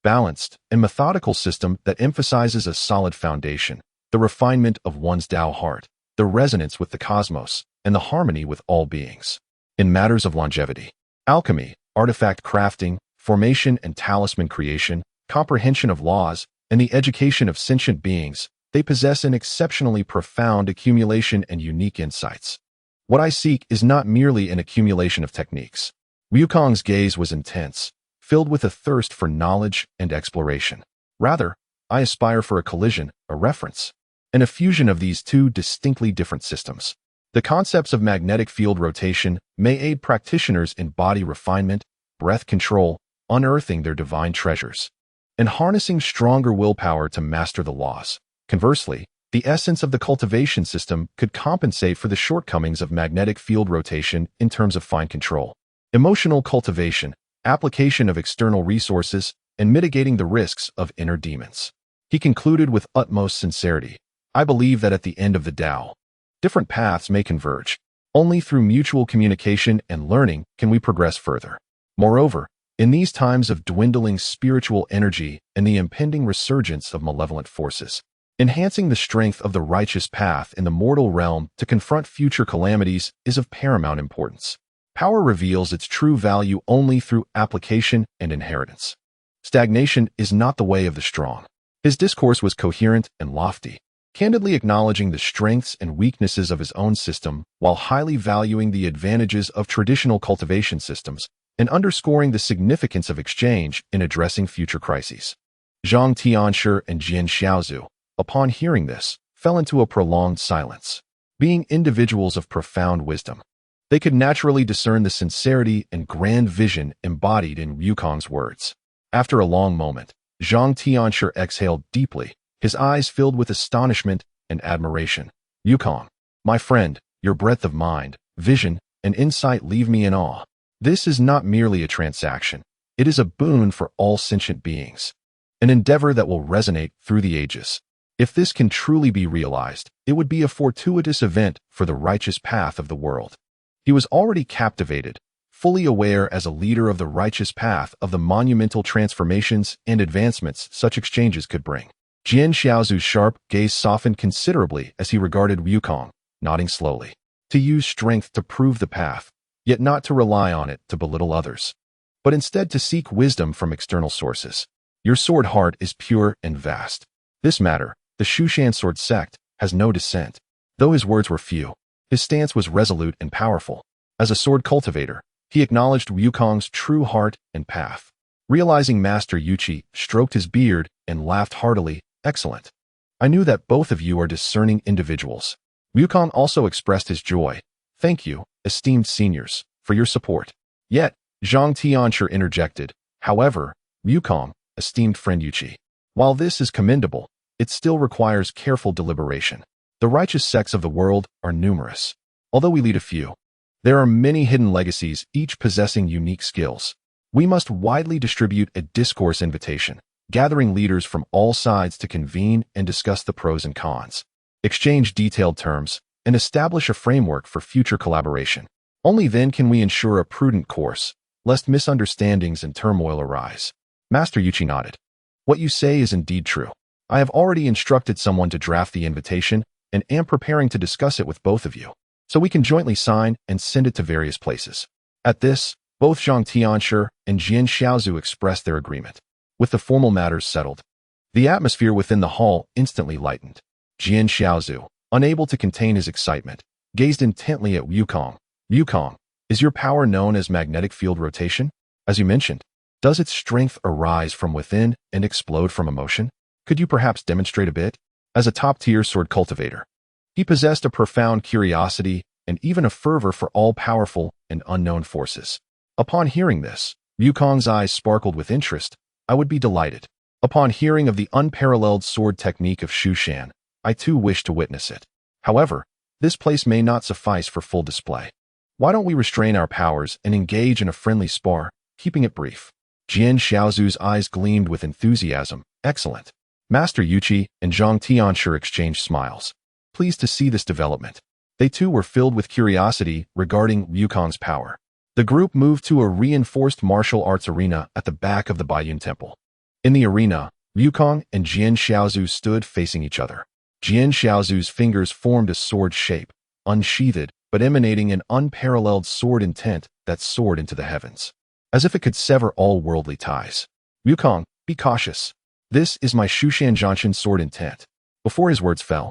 balanced, and methodical system that emphasizes a solid foundation, the refinement of one's Tao heart, the resonance with the cosmos, and the harmony with all beings. In matters of longevity, alchemy, artifact crafting, formation and talisman creation, comprehension of laws, and the education of sentient beings, they possess an exceptionally profound accumulation and unique insights. What I seek is not merely an accumulation of techniques. Wukong's gaze was intense, filled with a thirst for knowledge and exploration. Rather, I aspire for a collision, a reference, and a fusion of these two distinctly different systems. The concepts of magnetic field rotation may aid practitioners in body refinement, breath control, unearthing their divine treasures, and harnessing stronger willpower to master the laws. Conversely, the essence of the cultivation system could compensate for the shortcomings of magnetic field rotation in terms of fine control, emotional cultivation, application of external resources, and mitigating the risks of inner demons. He concluded with utmost sincerity, I believe that at the end of the Tao, different paths may converge. Only through mutual communication and learning can we progress further. Moreover, in these times of dwindling spiritual energy and the impending resurgence of malevolent forces, enhancing the strength of the righteous path in the mortal realm to confront future calamities is of paramount importance. Power reveals its true value only through application and inheritance. Stagnation is not the way of the strong. His discourse was coherent and lofty, candidly acknowledging the strengths and weaknesses of his own system while highly valuing the advantages of traditional cultivation systems and underscoring the significance of exchange in addressing future crises. Zhang Tianshi and Jian Xiaozu, upon hearing this, fell into a prolonged silence. Being individuals of profound wisdom, they could naturally discern the sincerity and grand vision embodied in Wukong's words. After a long moment, Zhang Tianshi exhaled deeply, his eyes filled with astonishment and admiration. Wukong, my friend, your breadth of mind, vision, and insight leave me in awe. This is not merely a transaction. It is a boon for all sentient beings, an endeavor that will resonate through the ages. If this can truly be realized, it would be a fortuitous event for the righteous path of the world. He was already captivated, fully aware as a leader of the righteous path of the monumental transformations and advancements such exchanges could bring. Jian Xiaozu's sharp gaze softened considerably as he regarded Wukong, nodding slowly. To use strength to prove the path, yet not to rely on it to belittle others, but instead to seek wisdom from external sources. Your sword heart is pure and vast. This matter, the Shushan sword sect, has no dissent. Though his words were few, his stance was resolute and powerful. As a sword cultivator, he acknowledged Wukong's true heart and path. Realizing Master Yuchi stroked his beard and laughed heartily, excellent. I knew that both of you are discerning individuals. Wukong also expressed his joy. Thank you, esteemed seniors, for your support. Yet, Zhang Tianshi interjected, however, Wukong, esteemed friend Yuchi, while this is commendable, it still requires careful deliberation. The righteous sects of the world are numerous. Although we lead a few, there are many hidden legacies, each possessing unique skills. We must widely distribute a discourse invitation, gathering leaders from all sides to convene and discuss the pros and cons, exchange detailed terms, and establish a framework for future collaboration. Only then can we ensure a prudent course, lest misunderstandings and turmoil arise. Master Yuchi nodded. What you say is indeed true. I have already instructed someone to draft the invitation and am preparing to discuss it with both of you, so we can jointly sign and send it to various places. At this, both Zhang Tianshi and Jian Xiaozu expressed their agreement. With the formal matters settled, the atmosphere within the hall instantly lightened. Jian Xiaozu, unable to contain his excitement, gazed intently at Wukong. Wukong, is your power known as magnetic field rotation? As you mentioned, does its strength arise from within and explode from emotion? Could you perhaps demonstrate a bit? As a top-tier sword cultivator, he possessed a profound curiosity and even a fervor for all-powerful and unknown forces. Upon hearing this, Wukong's eyes sparkled with interest. I would be delighted. Upon hearing of the unparalleled sword technique of Shushan, I too wish to witness it. However, this place may not suffice for full display. Why don't we restrain our powers and engage in a friendly spar, keeping it brief? Jian Xiaozu's eyes gleamed with enthusiasm. Excellent. Master Yuchi and Zhang Tianshi exchanged smiles, pleased to see this development. They too were filled with curiosity regarding Wukong's power. The group moved to a reinforced martial arts arena at the back of the Baiyun Temple. In the arena, Wukong and Jian Xiaozu stood facing each other. Jian Xiaozu's fingers formed a sword shape, unsheathed, but emanating an unparalleled sword intent that soared into the heavens, as if it could sever all worldly ties. Wukong, be cautious. This is my Shushan Zhanshan sword intent. Before his words fell,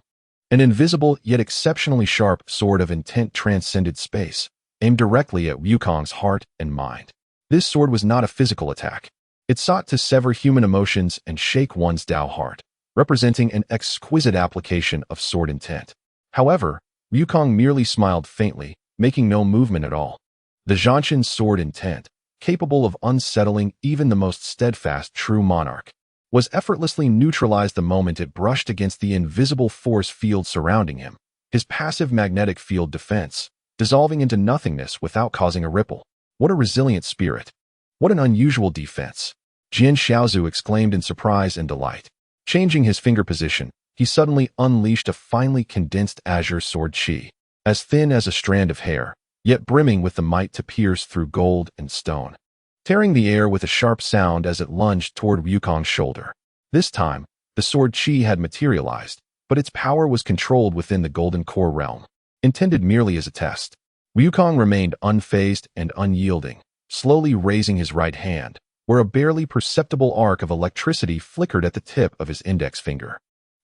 an invisible yet exceptionally sharp sword of intent transcended space, aimed directly at Wukong's heart and mind. This sword was not a physical attack. It sought to sever human emotions and shake one's Tao heart, representing an exquisite application of sword intent. However, Wukong merely smiled faintly, making no movement at all. The Zhanshan sword intent, capable of unsettling even the most steadfast true monarch, was effortlessly neutralized the moment it brushed against the invisible force field surrounding him, his passive magnetic field defense, dissolving into nothingness without causing a ripple. What a resilient spirit! What an unusual defense! Jian Xiaozu exclaimed in surprise and delight. Changing his finger position, he suddenly unleashed a finely condensed azure sword chi, as thin as a strand of hair, yet brimming with the might to pierce through gold and stone, tearing the air with a sharp sound as it lunged toward Wukong's shoulder. This time, the sword chi had materialized, but its power was controlled within the golden core realm, intended merely as a test. Wukong remained unfazed and unyielding, slowly raising his right hand, where a barely perceptible arc of electricity flickered at the tip of his index finger.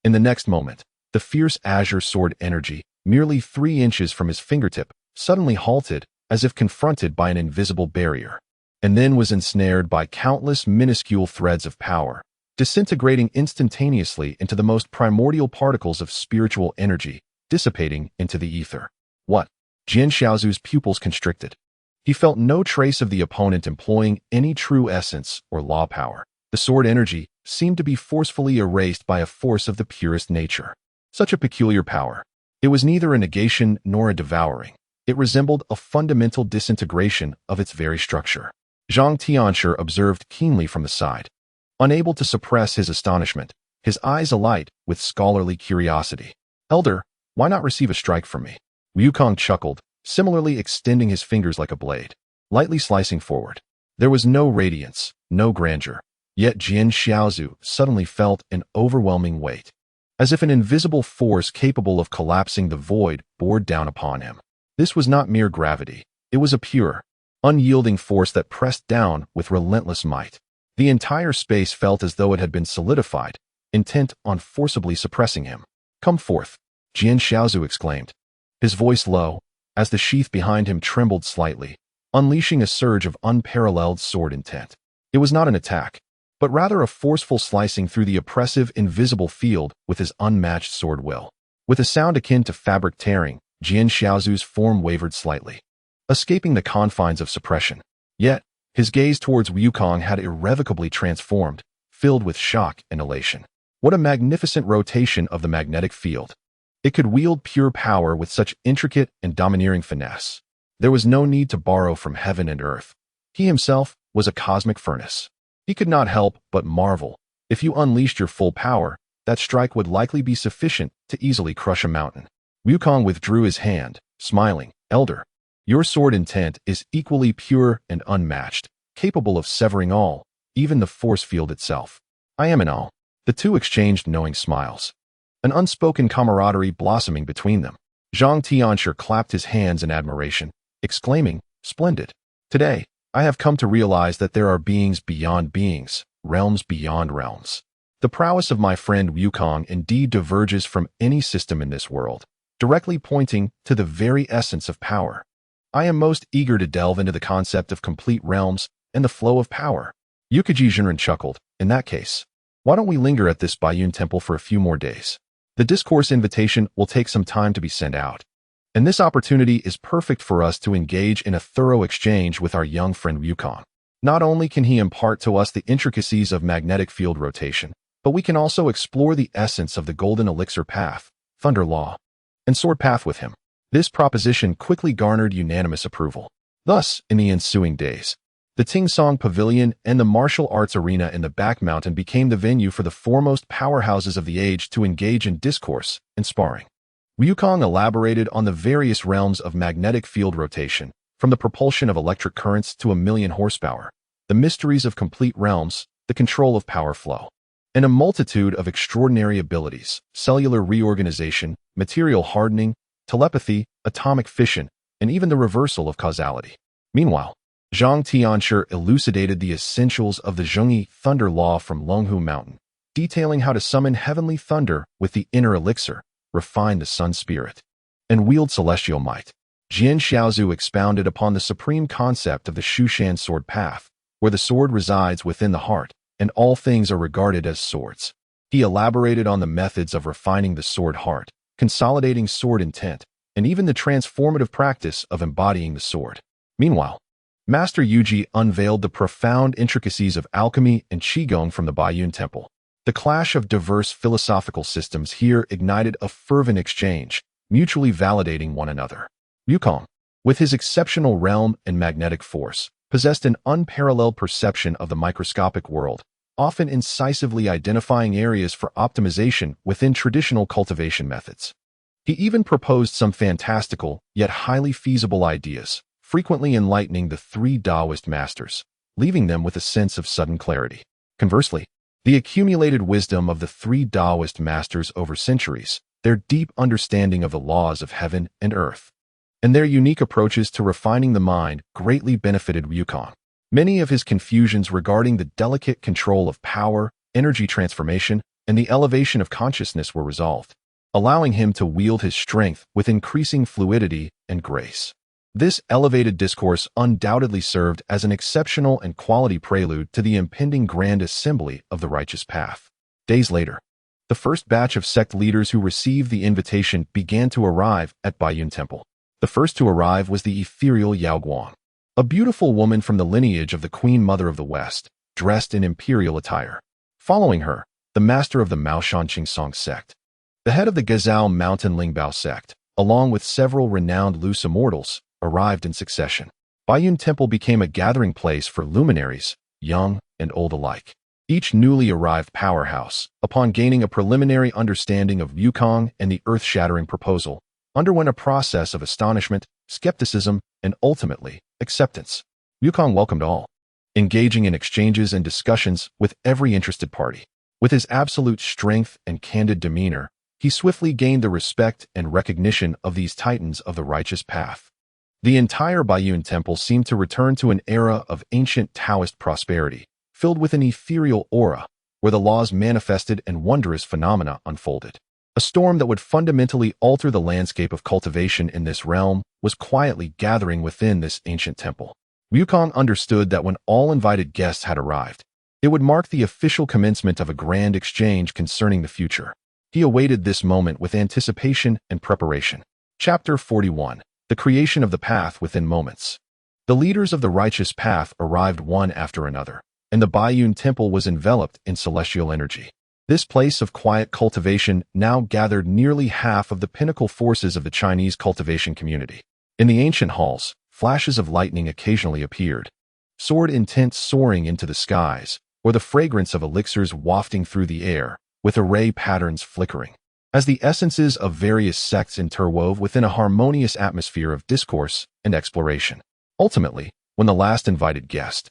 In the next moment, the fierce azure sword energy, merely 3 inches from his fingertip, suddenly halted as if confronted by an invisible barrier, and then was ensnared by countless minuscule threads of power, disintegrating instantaneously into the most primordial particles of spiritual energy, dissipating into the ether. What? Jian Xiaozu's pupils constricted. He felt no trace of the opponent employing any true essence or law power. The sword energy seemed to be forcefully erased by a force of the purest nature. Such a peculiar power. It was neither a negation nor a devouring. It resembled a fundamental disintegration of its very structure. Zhang Tianshi observed keenly from the side, unable to suppress his astonishment, his eyes alight with scholarly curiosity. Elder, why not receive a strike from me? Wukong chuckled, similarly extending his fingers like a blade, lightly slicing forward. There was no radiance, no grandeur, yet Jian Xiaozu suddenly felt an overwhelming weight, as if an invisible force capable of collapsing the void bore down upon him. This was not mere gravity. It was a pure, unyielding force that pressed down with relentless might. The entire space felt as though it had been solidified, intent on forcibly suppressing him. Come forth, Jian Xiaozu exclaimed, his voice low, as the sheath behind him trembled slightly, unleashing a surge of unparalleled sword intent. It was not an attack, but rather a forceful slicing through the oppressive invisible field with his unmatched sword will. With a sound akin to fabric tearing, Jian Xiaozu's form wavered slightly, escaping the confines of suppression. Yet, his gaze towards Wukong had irrevocably transformed, filled with shock and elation. What a magnificent rotation of the magnetic field! It could wield pure power with such intricate and domineering finesse. There was no need to borrow from heaven and earth. He himself was a cosmic furnace. He could not help but marvel. If you unleashed your full power, that strike would likely be sufficient to easily crush a mountain. Wukong withdrew his hand, smiling. Elder, your sword intent is equally pure and unmatched, capable of severing all, even the force field itself. I am in awe. The two exchanged knowing smiles, an unspoken camaraderie blossoming between them. Zhang Tianshi clapped his hands in admiration, exclaiming, Splendid. Today, I have come to realize that there are beings beyond beings, realms beyond realms. The prowess of my friend Wukong indeed diverges from any system in this world, directly pointing to the very essence of power. I am most eager to delve into the concept of complete realms and the flow of power. Yukaji Jinren chuckled. In that case, why don't we linger at this Baiyun temple for a few more days? The discourse invitation will take some time to be sent out, and this opportunity is perfect for us to engage in a thorough exchange with our young friend Wukong. Not only can he impart to us the intricacies of magnetic field rotation, but we can also explore the essence of the golden elixir path, thunder law, and sword path with him. This proposition quickly garnered unanimous approval. Thus, in the ensuing days, the Tingsong Pavilion and the martial arts arena in the back mountain became the venue for the foremost powerhouses of the age to engage in discourse and sparring. Wukong elaborated on the various realms of magnetic field rotation, from the propulsion of electric currents to 1,000,000 horsepower, the mysteries of complete realms, the control of power flow, and a multitude of extraordinary abilities: cellular reorganization, material hardening, telepathy, atomic fission, and even the reversal of causality. Meanwhile, Zhang Tianshi elucidated the essentials of the Zhengyi thunder law from Longhu Mountain, detailing how to summon heavenly thunder with the inner elixir, refine the sun spirit, and wield celestial might. Jian Xiaozu expounded upon the supreme concept of the Shushan sword path, where the sword resides within the heart, and all things are regarded as swords. He elaborated on the methods of refining the sword heart, consolidating sword intent, and even the transformative practice of embodying the sword. Meanwhile, Master Yuji unveiled the profound intricacies of alchemy and qigong from the Baiyun Temple. The clash of diverse philosophical systems here ignited a fervent exchange, mutually validating one another. Wukong, with his exceptional realm and magnetic force, possessed an unparalleled perception of the microscopic world, often incisively identifying areas for optimization within traditional cultivation methods. He even proposed some fantastical, yet highly feasible ideas, frequently enlightening the three Taoist masters, leaving them with a sense of sudden clarity. Conversely, the accumulated wisdom of the three Taoist masters over centuries, their deep understanding of the laws of heaven and earth, and their unique approaches to refining the mind greatly benefited Wukong. Many of his confusions regarding the delicate control of power, energy transformation, and the elevation of consciousness were resolved, allowing him to wield his strength with increasing fluidity and grace. This elevated discourse undoubtedly served as an exceptional and quality prelude to the impending grand assembly of the righteous path. Days later, the first batch of sect leaders who received the invitation began to arrive at Baiyun Temple. The first to arrive was the ethereal Yao Guang, a beautiful woman from the lineage of the Queen Mother of the West, dressed in imperial attire. Following her, the master of the Maoshan Qingsong sect, the head of the Gezhou Mountain Lingbao sect, along with several renowned loose immortals, arrived in succession. Baiyun Temple became a gathering place for luminaries, young and old alike. Each newly arrived powerhouse, upon gaining a preliminary understanding of Wukong and the earth-shattering proposal, underwent a process of astonishment, skepticism, and ultimately, acceptance. Wukong welcomed all, engaging in exchanges and discussions with every interested party. With his absolute strength and candid demeanor, he swiftly gained the respect and recognition of these titans of the righteous path. The entire Baiyun Temple seemed to return to an era of ancient Taoist prosperity, filled with an ethereal aura, where the laws manifested and wondrous phenomena unfolded. A storm that would fundamentally alter the landscape of cultivation in this realm was quietly gathering within this ancient temple. Wukong understood that when all invited guests had arrived, it would mark the official commencement of a grand exchange concerning the future. He awaited this moment with anticipation and preparation. Chapter 41. The creation of the path within moments. The leaders of the righteous path arrived one after another, and the Baiyun Temple was enveloped in celestial energy. This place of quiet cultivation now gathered nearly half of the pinnacle forces of the Chinese cultivation community. In the ancient halls, flashes of lightning occasionally appeared, sword intent soaring into the skies, or the fragrance of elixirs wafting through the air, with array patterns flickering, as the essences of various sects interwove within a harmonious atmosphere of discourse and exploration. Ultimately, when the last invited guest,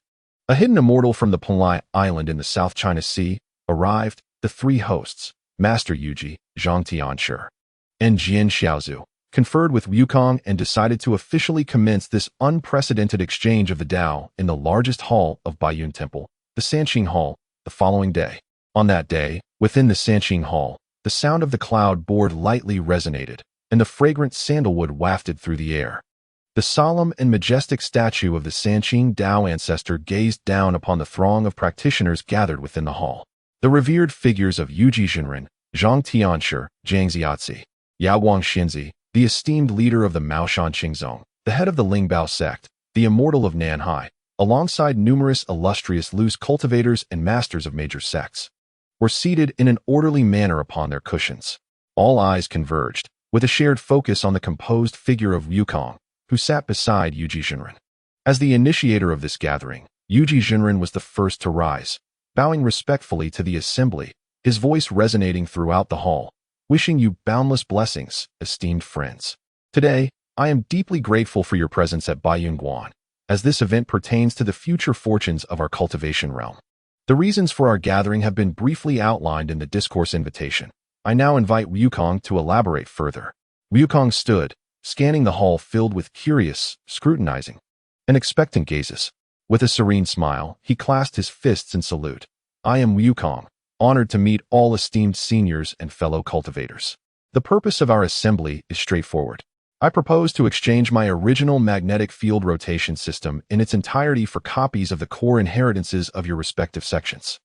a hidden immortal from the Panlai Island in the South China Sea, arrived, the three hosts, Master Yuji, Zhang Tianshi, and Jian Xiaozu, conferred with Wukong and decided to officially commence this unprecedented exchange of the Tao in the largest hall of Baiyun Temple, the Sanqing Hall, the following day. On that day, within the Sanqing Hall, the sound of the cloud board lightly resonated, and the fragrant sandalwood wafted through the air. The solemn and majestic statue of the Sanqing Tao ancestor gazed down upon the throng of practitioners gathered within the hall. The revered figures of Yuji Zhenren, Zhang Tianshi, Zhang Ziazi, Yao Guang Xinzi, the esteemed leader of the Maoshan Qingzong, the head of the Lingbao sect, the immortal of Nanhai, alongside numerous illustrious loose cultivators and masters of major sects, were seated in an orderly manner upon their cushions. All eyes converged, with a shared focus on the composed figure of Wukong, who sat beside Yuji Jinren. As the initiator of this gathering, Yuji Jinren was the first to rise, bowing respectfully to the assembly, his voice resonating throughout the hall. Wishing you boundless blessings, esteemed friends. Today, I am deeply grateful for your presence at Baiyunguan, as this event pertains to the future fortunes of our cultivation realm. The reasons for our gathering have been briefly outlined in the discourse invitation. I now invite Wukong to elaborate further. Wukong stood, scanning the hall filled with curious, scrutinizing, and expectant gazes. With a serene smile, he clasped his fists in salute. I am Wukong, honored to meet all esteemed seniors and fellow cultivators. The purpose of our assembly is straightforward. I propose to exchange my original magnetic field rotation system in its entirety for copies of the core inheritances of your respective sections.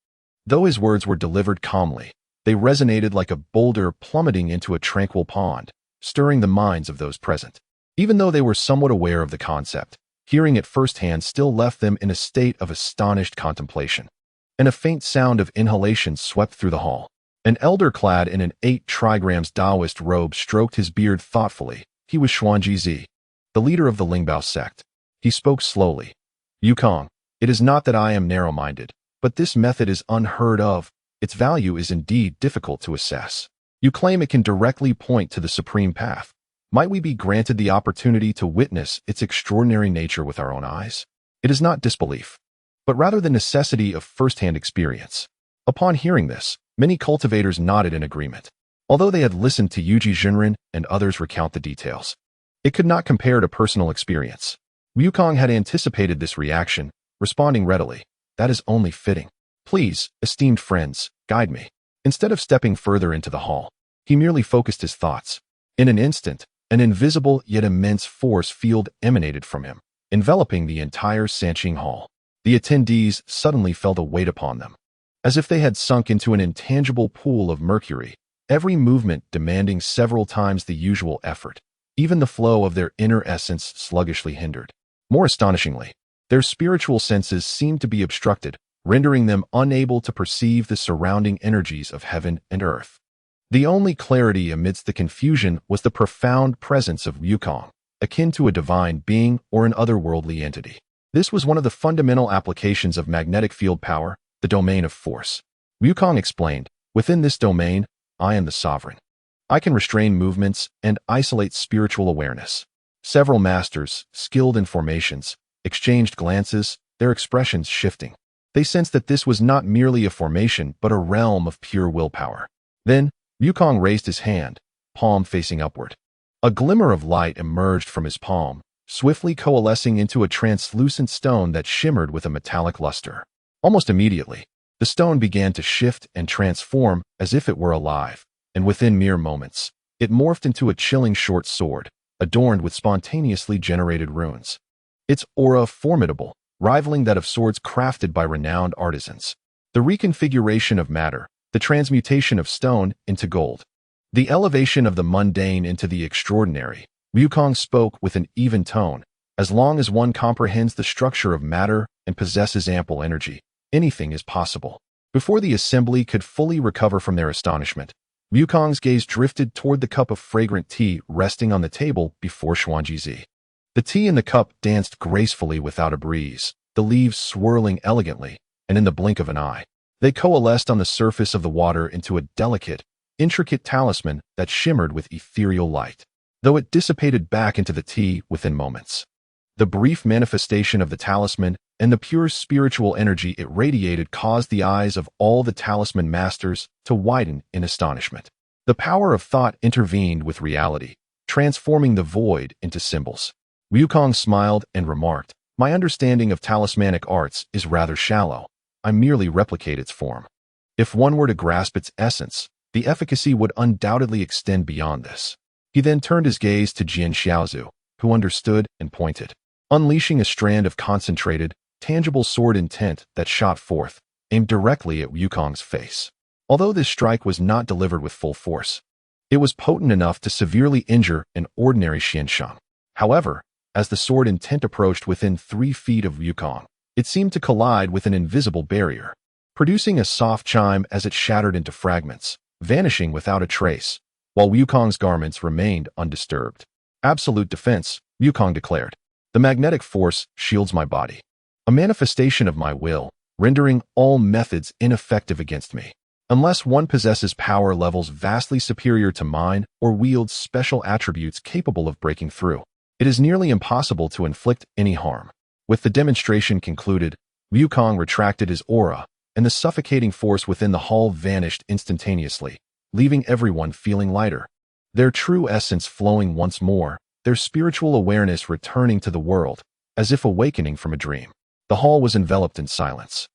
Though his words were delivered calmly, they resonated like a boulder plummeting into a tranquil pond, stirring the minds of those present. Even though they were somewhat aware of the concept, hearing it firsthand still left them in a state of astonished contemplation. And a faint sound of inhalation swept through the hall. An elder clad in an 8 trigrams Taoist robe stroked his beard thoughtfully. He was Xuanji Zi, the leader of the Lingbao sect. He spoke slowly. Wukong, it is not that I am narrow-minded, but this method is unheard of. Its value is indeed difficult to assess. You claim it can directly point to the supreme path. Might we be granted the opportunity to witness its extraordinary nature with our own eyes? It is not disbelief, but rather the necessity of first-hand experience. Upon hearing this, many cultivators nodded in agreement, although they had listened to Yuji Jinren and others recount the details. It could not compare to personal experience. Wukong had anticipated this reaction, responding readily. That is only fitting. Please, esteemed friends, guide me. Instead of stepping further into the hall, he merely focused his thoughts. In an instant, an invisible yet immense force field emanated from him, enveloping the entire Sanqing Hall. The attendees suddenly felt a weight upon them, as if they had sunk into an intangible pool of mercury, every movement demanding several times the usual effort. Even the flow of their inner essence sluggishly hindered. More astonishingly, their spiritual senses seemed to be obstructed, rendering them unable to perceive the surrounding energies of heaven and earth. The only clarity amidst the confusion was the profound presence of Wukong, akin to a divine being or an otherworldly entity. This was one of the fundamental applications of magnetic field power, the domain of force. Wukong explained, within this domain, I am the sovereign. I can restrain movements and isolate spiritual awareness. Several masters, skilled in formations, exchanged glances, their expressions shifting. They sensed that this was not merely a formation but a realm of pure willpower. Then, Wukong raised his hand, palm facing upward. A glimmer of light emerged from his palm, swiftly coalescing into a translucent stone that shimmered with a metallic luster. Almost immediately, the stone began to shift and transform as if it were alive, and within mere moments, it morphed into a chilling short sword, adorned with spontaneously generated runes. Its aura formidable, rivaling that of swords crafted by renowned artisans. The reconfiguration of matter, the transmutation of stone into gold, the elevation of the mundane into the extraordinary. Wukong spoke with an even tone. As long as one comprehends the structure of matter and possesses ample energy, anything is possible. Before the assembly could fully recover from their astonishment, Wukong's gaze drifted toward the cup of fragrant tea resting on the table before Xuanji Zi. The tea in the cup danced gracefully without a breeze, the leaves swirling elegantly, and in the blink of an eye, they coalesced on the surface of the water into a delicate, intricate talisman that shimmered with ethereal light, though it dissipated back into the tea within moments. The brief manifestation of the talisman and the pure spiritual energy it radiated caused the eyes of all the talisman masters to widen in astonishment. The power of thought intervened with reality, transforming the void into symbols. Wukong smiled and remarked, "My understanding of talismanic arts is rather shallow. I merely replicate its form. If one were to grasp its essence, the efficacy would undoubtedly extend beyond this." He then turned his gaze to Jian Xiaozu, who understood and pointed, unleashing a strand of concentrated, tangible sword intent that shot forth, aimed directly at Wukong's face. Although this strike was not delivered with full force, it was potent enough to severely injure an ordinary Xiansheng. However, as the sword intent approached within 3 feet of Wukong, It seemed to collide with an invisible barrier, producing a soft chime as it shattered into fragments, vanishing without a trace, while Wukong's garments remained undisturbed. Absolute defense, Wukong declared. The magnetic force shields my body, a manifestation of my will, rendering all methods ineffective against me. Unless one possesses power levels vastly superior to mine or wields special attributes capable of breaking through, it is nearly impossible to inflict any harm. With the demonstration concluded, Wukong retracted his aura, and the suffocating force within the hall vanished instantaneously, leaving everyone feeling lighter. Their true essence flowing once more, their spiritual awareness returning to the world, as if awakening from a dream. The hall was enveloped in silence,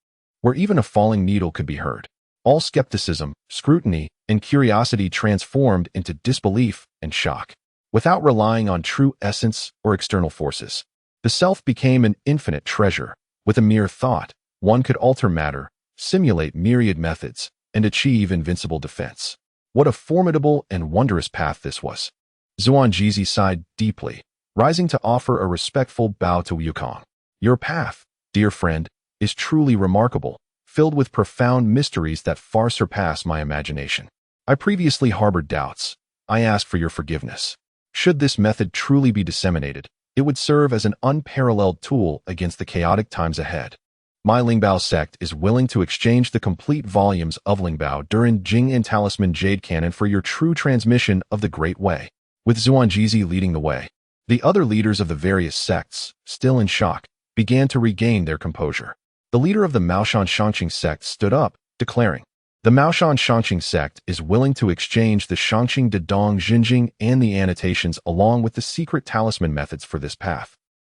where even a falling needle could be heard. All skepticism, scrutiny, and curiosity transformed into disbelief and shock. Without relying on true essence or external forces, the self became an infinite treasure. With a mere thought, one could alter matter, simulate myriad methods, and achieve invincible defense. What a formidable and wondrous path this was. Zuanjizi sighed deeply, rising to offer a respectful bow to Wukong. Your path, dear friend, is truly remarkable, filled with profound mysteries that far surpass my imagination. I previously harbored doubts. I ask for your forgiveness. Should this method truly be disseminated, it would serve as an unparalleled tool against the chaotic times ahead. My Lingbao sect is willing to exchange the complete volumes of Lingbao during Jing and Talisman Jade Canon for your true transmission of the Great Way. With Zuanjizi leading the way, the other leaders of the various sects, still in shock, began to regain their composure. The leader of the Maoshan Shangqing sect stood up, declaring, the Maoshan Shangqing sect is willing to exchange the Shangqing Dedong Xinjing and the annotations along with the secret talisman methods for this path.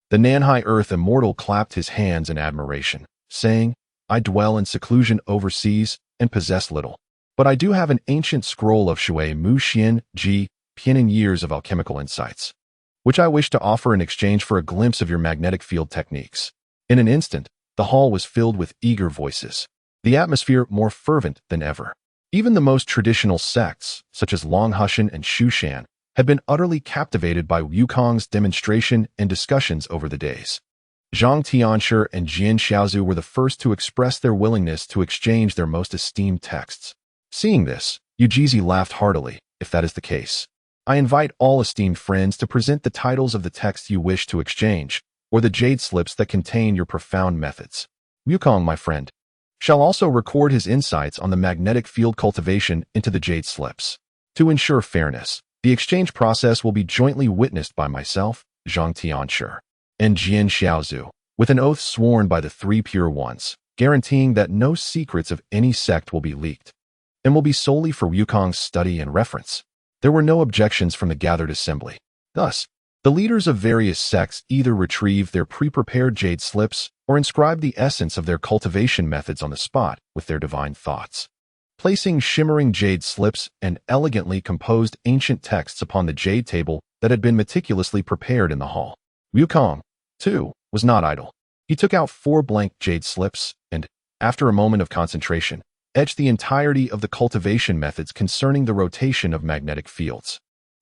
The Nanhai Earth Immortal clapped his hands in admiration, saying, I dwell in seclusion overseas and possess little, but I do have an ancient scroll of Shui Mu Xian Ji Pianin years of alchemical insights, which I wish to offer in exchange for a glimpse of your magnetic field techniques. In an instant, the hall was filled with eager voices, the atmosphere more fervent than ever. Even the most traditional sects, such as Longhushan and Shushan, had been utterly captivated by Wukong's demonstration and discussions over the days. Zhang Tianshi and Jian Xiaozu were the first to express their willingness to exchange their most esteemed texts. Seeing this, Yujizi laughed heartily. If that is the case, I invite all esteemed friends to present the titles of the texts you wish to exchange, or the jade slips that contain your profound methods. Wukong, my friend, shall also record his insights on the magnetic field cultivation into the jade slips. To ensure fairness, the exchange process will be jointly witnessed by myself, Zhang Tianshi, and Jian Xiaozu, with an oath sworn by the three pure ones, guaranteeing that no secrets of any sect will be leaked, and will be solely for Wukong's study and reference. There were no objections from the gathered assembly. Thus, the leaders of various sects either retrieved their pre-prepared jade slips or inscribed the essence of their cultivation methods on the spot with their divine thoughts. Placing shimmering jade slips and elegantly composed ancient texts upon the jade table that had been meticulously prepared in the hall. Wukong, too, was not idle. He took out 4 blank jade slips and, after a moment of concentration, etched the entirety of the cultivation methods concerning the rotation of magnetic fields.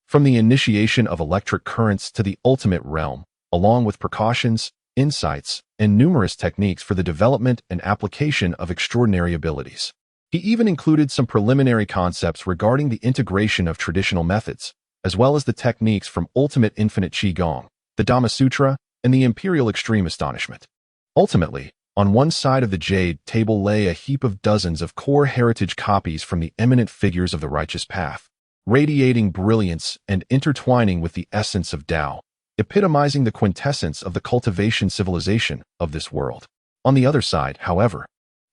From the initiation of electric currents to the ultimate realm, along with precautions, insights, and numerous techniques for the development and application of extraordinary abilities. He even included some preliminary concepts regarding the integration of traditional methods, as well as the techniques from Ultimate Infinite Qigong, the Dhamma Sutra, and the Imperial Extreme Astonishment. Ultimately, on one side of the jade table lay a heap of dozens of core heritage copies from the eminent figures of the righteous path, radiating brilliance and intertwining with the essence of Tao, epitomizing the quintessence of the cultivation civilization of this world. On the other side, however,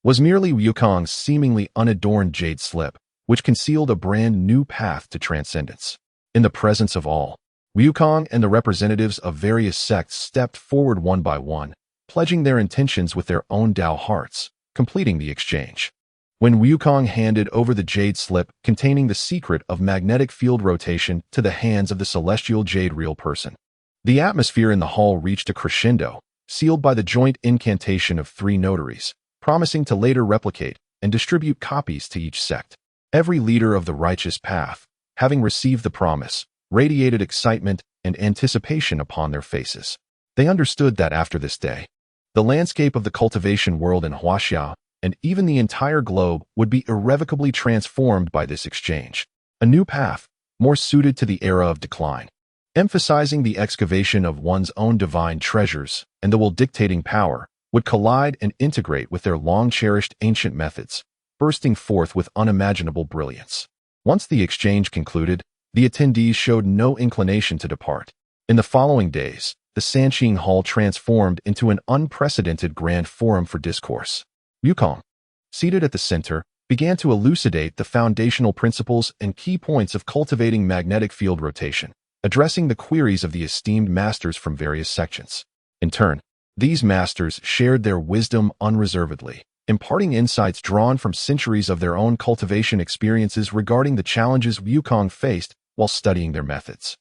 was merely Wukong's seemingly unadorned jade slip, which concealed a brand new path to transcendence. In the presence of all, Wukong and the representatives of various sects stepped forward one by one, pledging their intentions with their own Tao hearts, completing the exchange. When Wukong handed over the jade slip containing the secret of magnetic field rotation to the hands of the celestial jade real person, the atmosphere in the hall reached a crescendo, sealed by the joint incantation of 3 notaries, promising to later replicate and distribute copies to each sect. Every leader of the righteous path, having received the promise, radiated excitement and anticipation upon their faces. They understood that after this day, The landscape of the cultivation world in Huaxia, and even the entire globe, would be irrevocably transformed by this exchange. A new path, more suited to the era of decline, emphasizing the excavation of one's own divine treasures and the will-dictating power, would collide and integrate with their long-cherished ancient methods, bursting forth with unimaginable brilliance. Once the exchange concluded, the attendees showed no inclination to depart. In the following days, the Sanqing Hall transformed into an unprecedented grand forum for discourse. Wukong, seated at the center, began to elucidate the foundational principles and key points of cultivating magnetic field rotation, addressing the queries of the esteemed masters from various sections. In turn, these masters shared their wisdom unreservedly, imparting insights drawn from centuries of their own cultivation experiences regarding the challenges Wukong faced while studying their methods.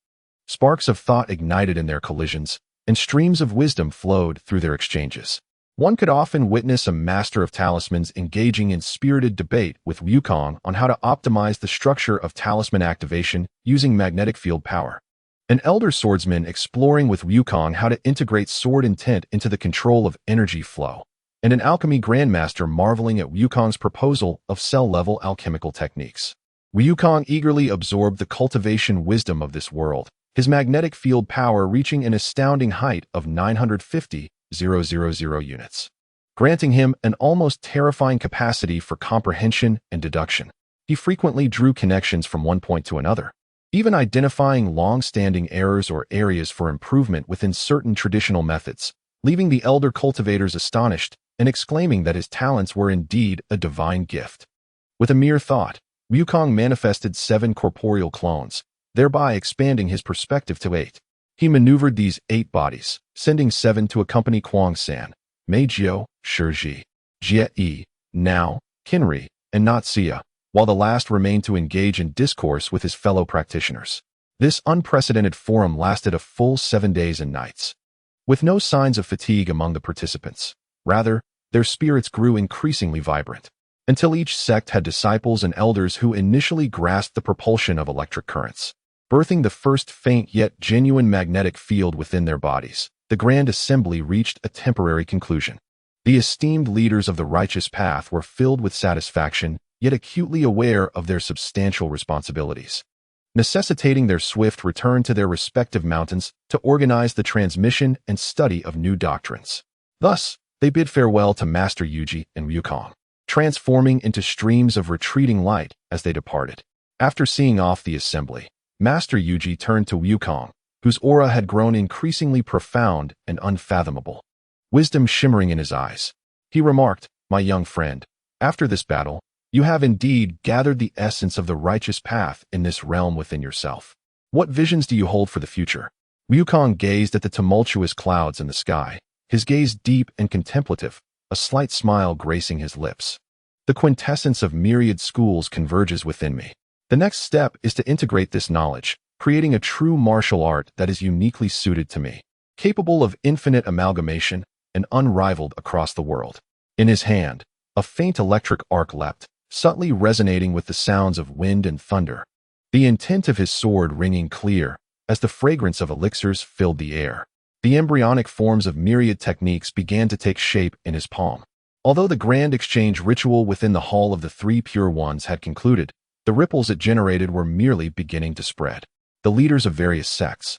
Sparks of thought ignited in their collisions, and streams of wisdom flowed through their exchanges. One could often witness a master of talismans engaging in spirited debate with Wukong on how to optimize the structure of talisman activation using magnetic field power. An elder swordsman exploring with Wukong how to integrate sword intent into the control of energy flow, and an alchemy grandmaster marveling at Wukong's proposal of cell-level alchemical techniques. Wukong eagerly absorbed the cultivation wisdom of this world, his magnetic field power reaching an astounding height of 950,000 units, granting him an almost terrifying capacity for comprehension and deduction. He frequently drew connections from one point to another, even identifying long-standing errors or areas for improvement within certain traditional methods, leaving the elder cultivators astonished and exclaiming that his talents were indeed a divine gift. With a mere thought, Wukong manifested 7 corporeal clones, thereby expanding his perspective to 8. He maneuvered these 8 bodies, sending 7 to accompany Kuang-san, Meijio, Shiji, Jie, Nao, Kinri, and Natsuya, while the last remained to engage in discourse with his fellow practitioners. This unprecedented forum lasted a full 7 days and nights, with no signs of fatigue among the participants. Rather, their spirits grew increasingly vibrant, until each sect had disciples and elders who initially grasped the propulsion of electric currents, birthing the first faint yet genuine magnetic field within their bodies. The grand assembly reached a temporary conclusion. The esteemed leaders of the righteous path were filled with satisfaction, yet acutely aware of their substantial responsibilities, necessitating their swift return to their respective mountains to organize the transmission and study of new doctrines. Thus, they bid farewell to Master Yuji and Wukong, transforming into streams of retreating light as they departed. After seeing off the assembly, Master Yuji turned to Wukong, whose aura had grown increasingly profound and unfathomable, wisdom shimmering in his eyes. He remarked, "My young friend, after this battle, you have indeed gathered the essence of the righteous path in this realm within yourself. What visions do you hold for the future?" Wukong gazed at the tumultuous clouds in the sky, his gaze deep and contemplative, a slight smile gracing his lips. "The quintessence of myriad schools converges within me. The next step is to integrate this knowledge, creating a true martial art that is uniquely suited to me, capable of infinite amalgamation and unrivaled across the world." In his hand, a faint electric arc leapt, subtly resonating with the sounds of wind and thunder, the intent of his sword ringing clear as the fragrance of elixirs filled the air. The embryonic forms of myriad techniques began to take shape in his palm. Although the grand exchange ritual within the Hall of the Three Pure Ones had concluded, the ripples it generated were merely beginning to spread. The leaders of various sects,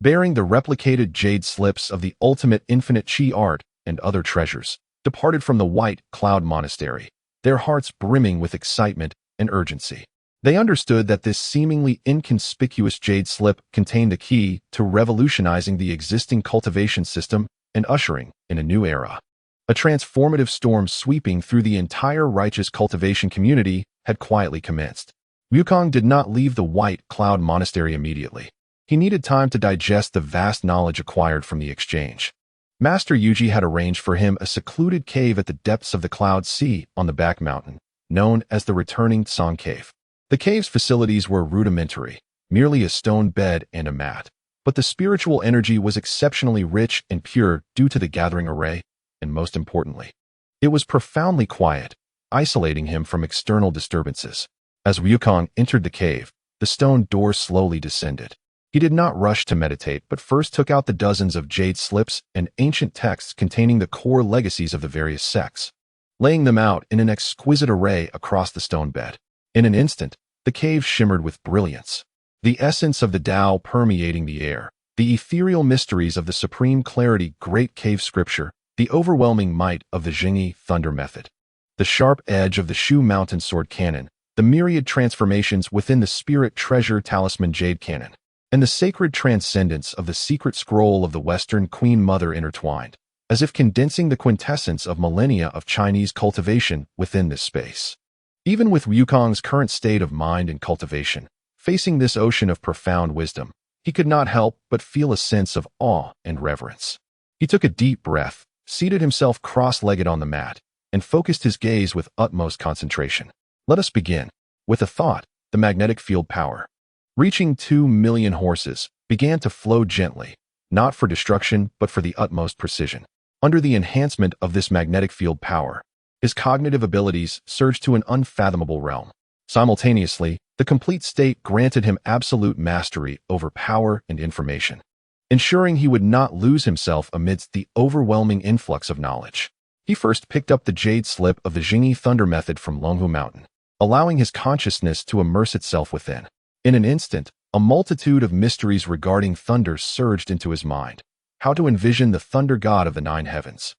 bearing the replicated jade slips of the ultimate infinite chi art and other treasures, departed from the White Cloud Monastery, their hearts brimming with excitement and urgency. They understood that this seemingly inconspicuous jade slip contained the key to revolutionizing the existing cultivation system and ushering in a new era. A transformative storm sweeping through the entire righteous cultivation community had quietly commenced. Wukong did not leave the White Cloud Monastery immediately. He needed time to digest the vast knowledge acquired from the exchange. Master Yuji had arranged for him a secluded cave at the depths of the Cloud Sea on the back mountain, known as the Returning Song Cave. The cave's facilities were rudimentary, merely a stone bed and a mat, but the spiritual energy was exceptionally rich and pure due to the gathering array, and most importantly, it was profoundly quiet, isolating him from external disturbances. As Wukong entered the cave, the stone door slowly descended. He did not rush to meditate, but first took out the dozens of jade slips and ancient texts containing the core legacies of the various sects, laying them out in an exquisite array across the stone bed. In an instant, the cave shimmered with brilliance, the essence of the Tao permeating the air, the ethereal mysteries of the supreme clarity great cave scripture, the overwhelming might of the Jingyi thunder method, the sharp edge of the Shu mountain sword cannon, the myriad transformations within the spirit treasure talisman jade cannon, and the sacred transcendence of the secret scroll of the Western Queen Mother intertwined, as if condensing the quintessence of millennia of Chinese cultivation within this space. Even with Wukong's current state of mind and cultivation, facing this ocean of profound wisdom, he could not help but feel a sense of awe and reverence. He took a deep breath, seated himself cross-legged on the mat, and focused his gaze with utmost concentration. Let us begin. With a thought, the magnetic field power, reaching 2 million horses, began to flow gently, not for destruction but for the utmost precision. Under the enhancement of this magnetic field power, his cognitive abilities surged to an unfathomable realm. Simultaneously, the complete state granted him absolute mastery over power and information, ensuring he would not lose himself amidst the overwhelming influx of knowledge. He first picked up the jade slip of the Jingyi thunder method from Longhu Mountain, allowing his consciousness to immerse itself within. In an instant, a multitude of mysteries regarding thunder surged into his mind. How to envision the thunder god of the 9 heavens.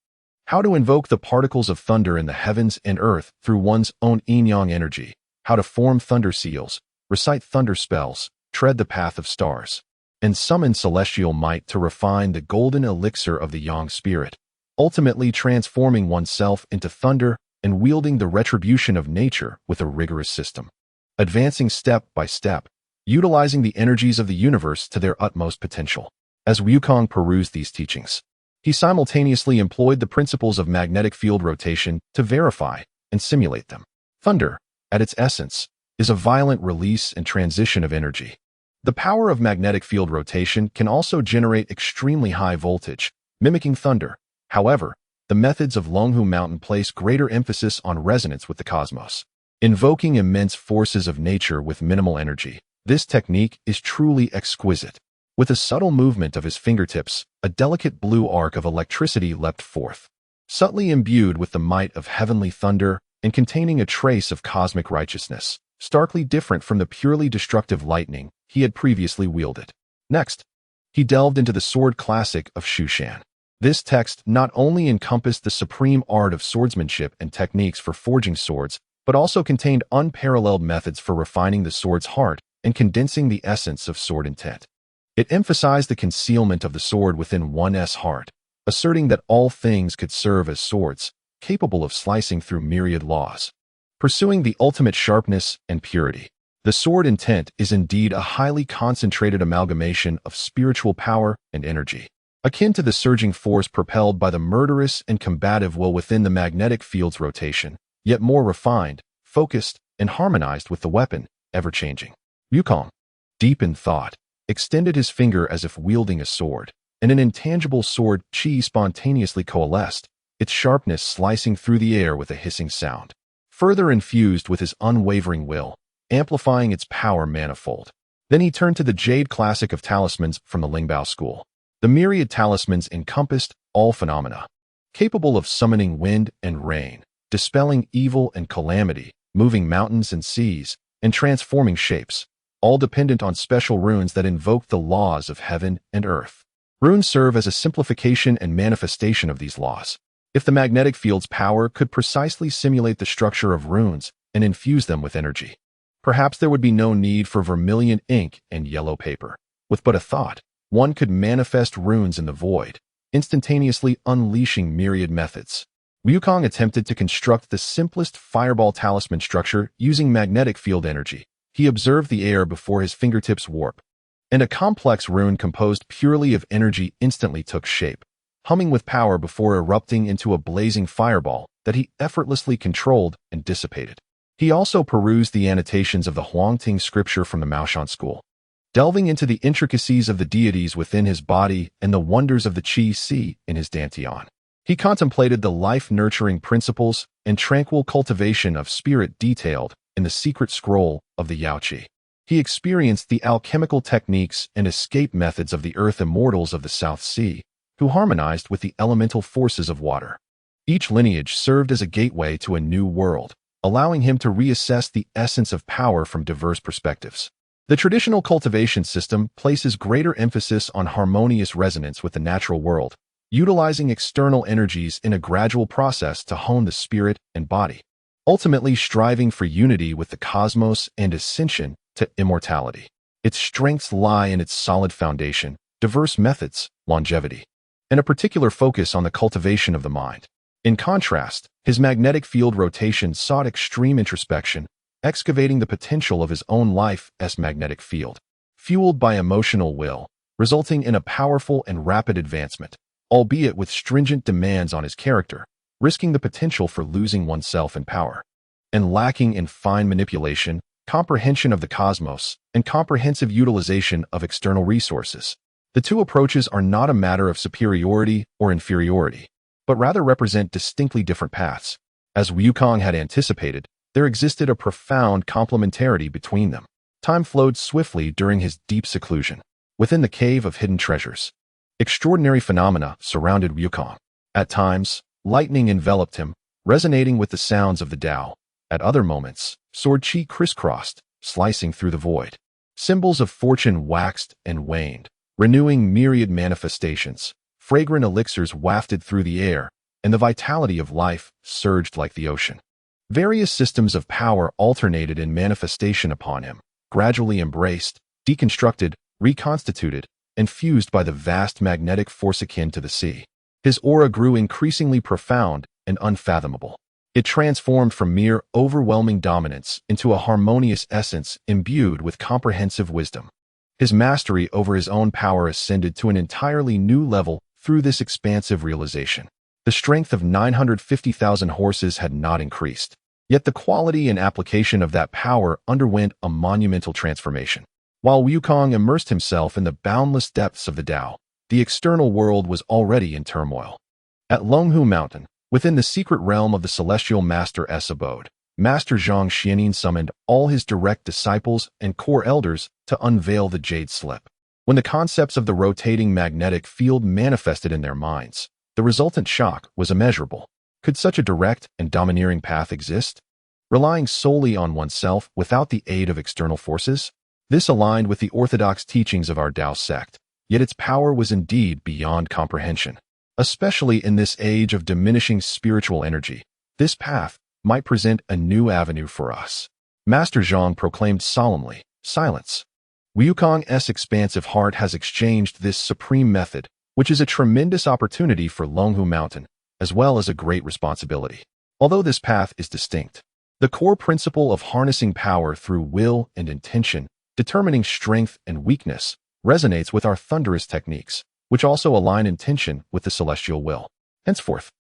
How to invoke the particles of thunder in the heavens and earth through one's own yin-yang energy. How to form thunder seals, recite thunder spells, tread the path of stars, and summon celestial might to refine the golden elixir of the yang spirit, ultimately transforming oneself into thunder and wielding the retribution of nature with a rigorous system. Advancing step by step, utilizing the energies of the universe to their utmost potential. As Wukong perused these teachings, he simultaneously employed the principles of magnetic field rotation to verify and simulate them. Thunder, at its essence, is a violent release and transition of energy. The power of magnetic field rotation can also generate extremely high voltage, mimicking thunder. However, the methods of Longhu Mountain place greater emphasis on resonance with the cosmos, invoking immense forces of nature with minimal energy. This technique is truly exquisite. With a subtle movement of his fingertips, a delicate blue arc of electricity leapt forth, subtly imbued with the might of heavenly thunder and containing a trace of cosmic righteousness, starkly different from the purely destructive lightning he had previously wielded. Next, he delved into the sword classic of Shushan. This text not only encompassed the supreme art of swordsmanship and techniques for forging swords, but also contained unparalleled methods for refining the sword's heart and condensing the essence of sword intent. It emphasized the concealment of the sword within one's heart, asserting that all things could serve as swords, capable of slicing through myriad laws, pursuing the ultimate sharpness and purity. The sword intent is indeed a highly concentrated amalgamation of spiritual power and energy, akin to the surging force propelled by the murderous and combative will within the magnetic field's rotation, yet more refined, focused, and harmonized with the weapon, ever-changing. Wukong, deep in thought, extended his finger as if wielding a sword, and an intangible sword chi spontaneously coalesced, its sharpness slicing through the air with a hissing sound, further infused with his unwavering will, amplifying its power manifold. Then he turned to the jade classic of talismans from the Lingbao school. The myriad talismans encompassed all phenomena, capable of summoning wind and rain, dispelling evil and calamity, moving mountains and seas, and transforming shapes, all dependent on special runes that invoke the laws of heaven and earth. Runes serve as a simplification and manifestation of these laws. If the magnetic field's power could precisely simulate the structure of runes and infuse them with energy, perhaps there would be no need for vermilion ink and yellow paper. With but a thought, one could manifest runes in the void, instantaneously unleashing myriad methods. Wukong attempted to construct the simplest fireball talisman structure using magnetic field energy. He observed the air before his fingertips warp, and a complex rune composed purely of energy instantly took shape, humming with power before erupting into a blazing fireball that he effortlessly controlled and dissipated. He also perused the annotations of the Huangting scripture from the Maoshan school, delving into the intricacies of the deities within his body and the wonders of the Qi Si in his dantian. He contemplated the life-nurturing principles and tranquil cultivation of spirit detailed in the secret scroll of the Yaoqi. He experienced the alchemical techniques and escape methods of the earth immortals of the South Sea, who harmonized with the elemental forces of water. Each lineage served as a gateway to a new world, allowing him to reassess the essence of power from diverse perspectives. The traditional cultivation system places greater emphasis on harmonious resonance with the natural world, utilizing external energies in a gradual process to hone the spirit and body, ultimately striving for unity with the cosmos and ascension to immortality. Its strengths lie in its solid foundation, diverse methods, longevity, and a particular focus on the cultivation of the mind. In contrast, his magnetic field rotation sought extreme introspection, excavating the potential of his own life's magnetic field, fueled by emotional will, resulting in a powerful and rapid advancement, albeit with stringent demands on his character, risking the potential for losing oneself in power, and lacking in fine manipulation, comprehension of the cosmos, and comprehensive utilization of external resources. The two approaches are not a matter of superiority or inferiority, but rather represent distinctly different paths. As Wukong had anticipated, there existed a profound complementarity between them. Time flowed swiftly during his deep seclusion, within the cave of hidden treasures. Extraordinary phenomena surrounded Wukong. At times, lightning enveloped him, resonating with the sounds of the Tao. At other moments, sword chi crisscrossed, slicing through the void. Symbols of fortune waxed and waned, renewing myriad manifestations. Fragrant elixirs wafted through the air, and the vitality of life surged like the ocean. Various systems of power alternated in manifestation upon him, gradually embraced, deconstructed, reconstituted, and fused by the vast magnetic force akin to the sea. His aura grew increasingly profound and unfathomable. It transformed from mere overwhelming dominance into a harmonious essence imbued with comprehensive wisdom. His mastery over his own power ascended to an entirely new level through this expansive realization. The strength of 950,000 horses had not increased, yet the quality and application of that power underwent a monumental transformation. While Wukong immersed himself in the boundless depths of the Tao, the external world was already in turmoil. At Longhu Mountain, within the secret realm of the Celestial Master's abode, Master Zhang Xianin summoned all his direct disciples and core elders to unveil the Jade Slip. When the concepts of the rotating magnetic field manifested in their minds, the resultant shock was immeasurable. Could such a direct and domineering path exist? Relying solely on oneself without the aid of external forces? This aligned with the orthodox teachings of our Tao sect, yet its power was indeed beyond comprehension. Especially in this age of diminishing spiritual energy, this path might present a new avenue for us. Master Zhang proclaimed solemnly, "Silence." Wukong's expansive heart has exchanged this supreme method, which is a tremendous opportunity for Longhu Mountain, as well as a great responsibility. Although this path is distinct, the core principle of harnessing power through will and intention, determining strength and weakness, resonates with our thunderous techniques, which also align intention with the celestial will. Henceforth,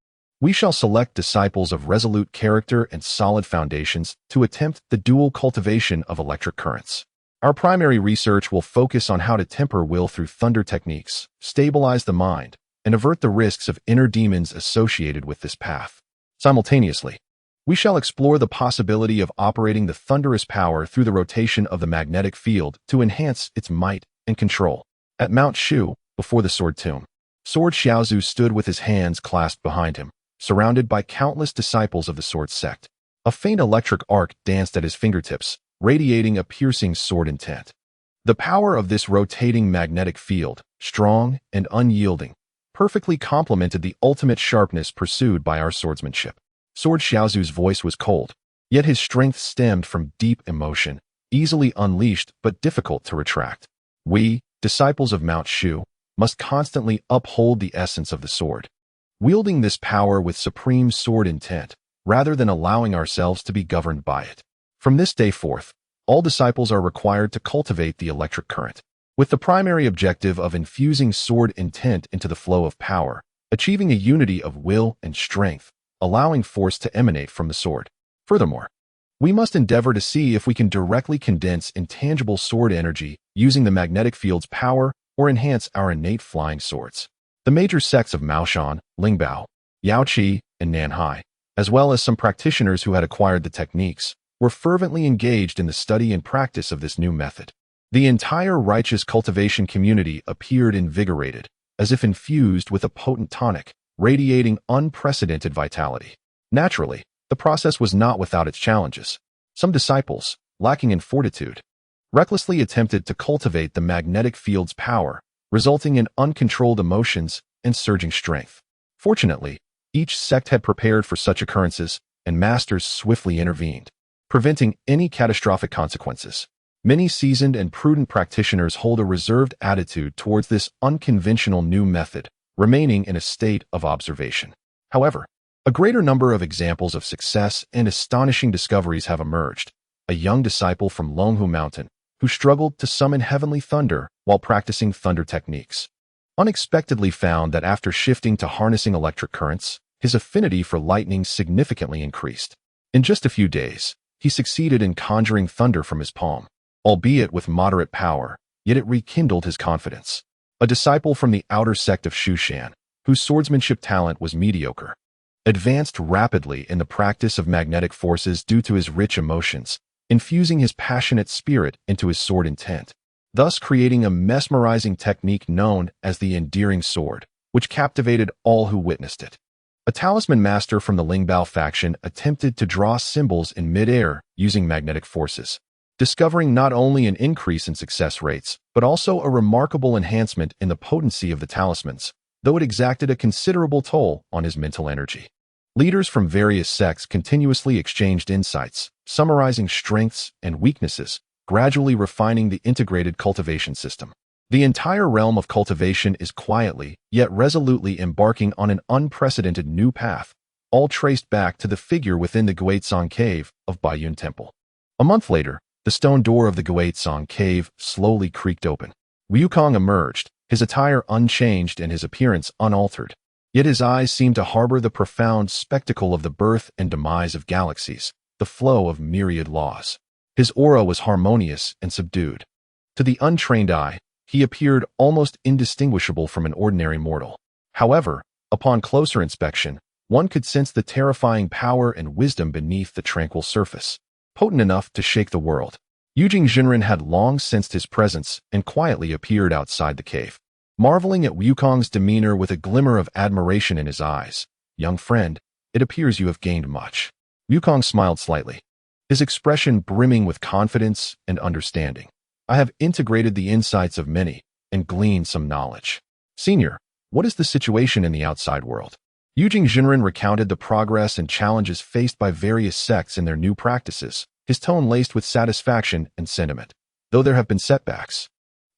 we shall select disciples of resolute character and solid foundations to attempt the dual cultivation of electric currents. Our primary research will focus on how to temper will through thunder techniques, stabilize the mind, and avert the risks of inner demons associated with this path. Simultaneously, we shall explore the possibility of operating the thunderous power through the rotation of the magnetic field to enhance its might and control. At Mount Shu, before the Sword Tomb, Sword Xiaozu stood with his hands clasped behind him, surrounded by countless disciples of the sword sect. A faint electric arc danced at his fingertips, radiating a piercing sword intent. The power of this rotating magnetic field, strong and unyielding, perfectly complemented the ultimate sharpness pursued by our swordsmanship. Sword Xiaozu's voice was cold, yet his strength stemmed from deep emotion, easily unleashed but difficult to retract. We, disciples of Mount Shu, must constantly uphold the essence of the sword, wielding this power with supreme sword intent, rather than allowing ourselves to be governed by it. From this day forth, all disciples are required to cultivate the electric current, with the primary objective of infusing sword intent into the flow of power, achieving a unity of will and strength, allowing force to emanate from the sword. Furthermore, we must endeavor to see if we can directly condense intangible sword energy using the magnetic field's power or enhance our innate flying swords. The major sects of Maoshan, Lingbao, Yaoqi, and Nanhai, as well as some practitioners who had acquired the techniques, were fervently engaged in the study and practice of this new method. The entire righteous cultivation community appeared invigorated, as if infused with a potent tonic, radiating unprecedented vitality. Naturally, the process was not without its challenges. Some disciples, lacking in fortitude, recklessly attempted to cultivate the magnetic field's power, resulting in uncontrolled emotions and surging strength. Fortunately, each sect had prepared for such occurrences, and masters swiftly intervened, preventing any catastrophic consequences. Many seasoned and prudent practitioners hold a reserved attitude towards this unconventional new method, remaining in a state of observation. However, a greater number of examples of success and astonishing discoveries have emerged. A young disciple from Longhu Mountain, who struggled to summon heavenly thunder while practicing thunder techniques, unexpectedly found that after shifting to harnessing electric currents, his affinity for lightning significantly increased. In just a few days, he succeeded in conjuring thunder from his palm. Albeit with moderate power, yet it rekindled his confidence. A disciple from the outer sect of Shushan, whose swordsmanship talent was mediocre, advanced rapidly in the practice of magnetic forces due to his rich emotions, infusing his passionate spirit into his sword intent, thus creating a mesmerizing technique known as the endearing sword, which captivated all who witnessed it. A talisman master from the Lingbao faction attempted to draw symbols in mid-air using magnetic forces, discovering not only an increase in success rates, but also a remarkable enhancement in the potency of the talismans, though it exacted a considerable toll on his mental energy. Leaders from various sects continuously exchanged insights, summarizing strengths and weaknesses, gradually refining the integrated cultivation system. The entire realm of cultivation is quietly, yet resolutely embarking on an unprecedented new path, all traced back to the figure within the Guizhong cave of Baiyun Temple. A month later, the stone door of the Guizhong cave slowly creaked open. Wukong emerged, his attire unchanged and his appearance unaltered. Yet his eyes seemed to harbor the profound spectacle of the birth and demise of galaxies, the flow of myriad laws. His aura was harmonious and subdued. To the untrained eye, he appeared almost indistinguishable from an ordinary mortal. However, upon closer inspection, one could sense the terrifying power and wisdom beneath the tranquil surface, potent enough to shake the world. Yujing Jinren had long sensed his presence and quietly appeared outside the cave, marveling at Wukong's demeanor with a glimmer of admiration in his eyes. "Young friend, it appears you have gained much." Wukong smiled slightly, his expression brimming with confidence and understanding. "I have integrated the insights of many and gleaned some knowledge." "Senior, what is the situation in the outside world?" Yujing Jinren recounted the progress and challenges faced by various sects in their new practices, his tone laced with satisfaction and sentiment. "Though there have been setbacks,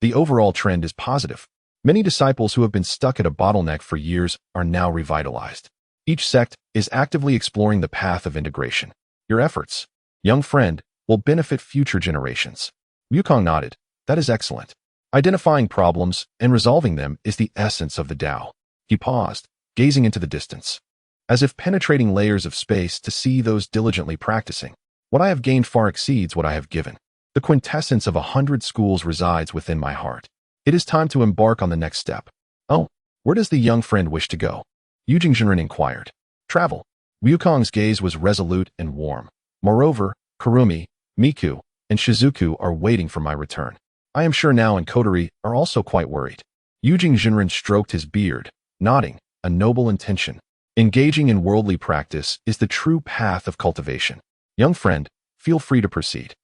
the overall trend is positive. Many disciples who have been stuck at a bottleneck for years are now revitalized. Each sect is actively exploring the path of integration. Your efforts, young friend, will benefit future generations." Wukong nodded. "That is excellent. Identifying problems and resolving them is the essence of the Tao." He paused, gazing into the distance, as if penetrating layers of space to see those diligently practicing. "What I have gained far exceeds what I have given. The quintessence of 100 schools resides within my heart. It is time to embark on the next step." "Oh, where does the young friend wish to go?" Yujing Jinren inquired. "Travel." Wukong's gaze was resolute and warm. "Moreover, Kurumi, Miku, and Shizuku are waiting for my return. I am sure Nao and Kotori are also quite worried." Yujing Jinren stroked his beard, nodding. "A noble intention. Engaging in worldly practice is the true path of cultivation. Young friend, feel free to proceed.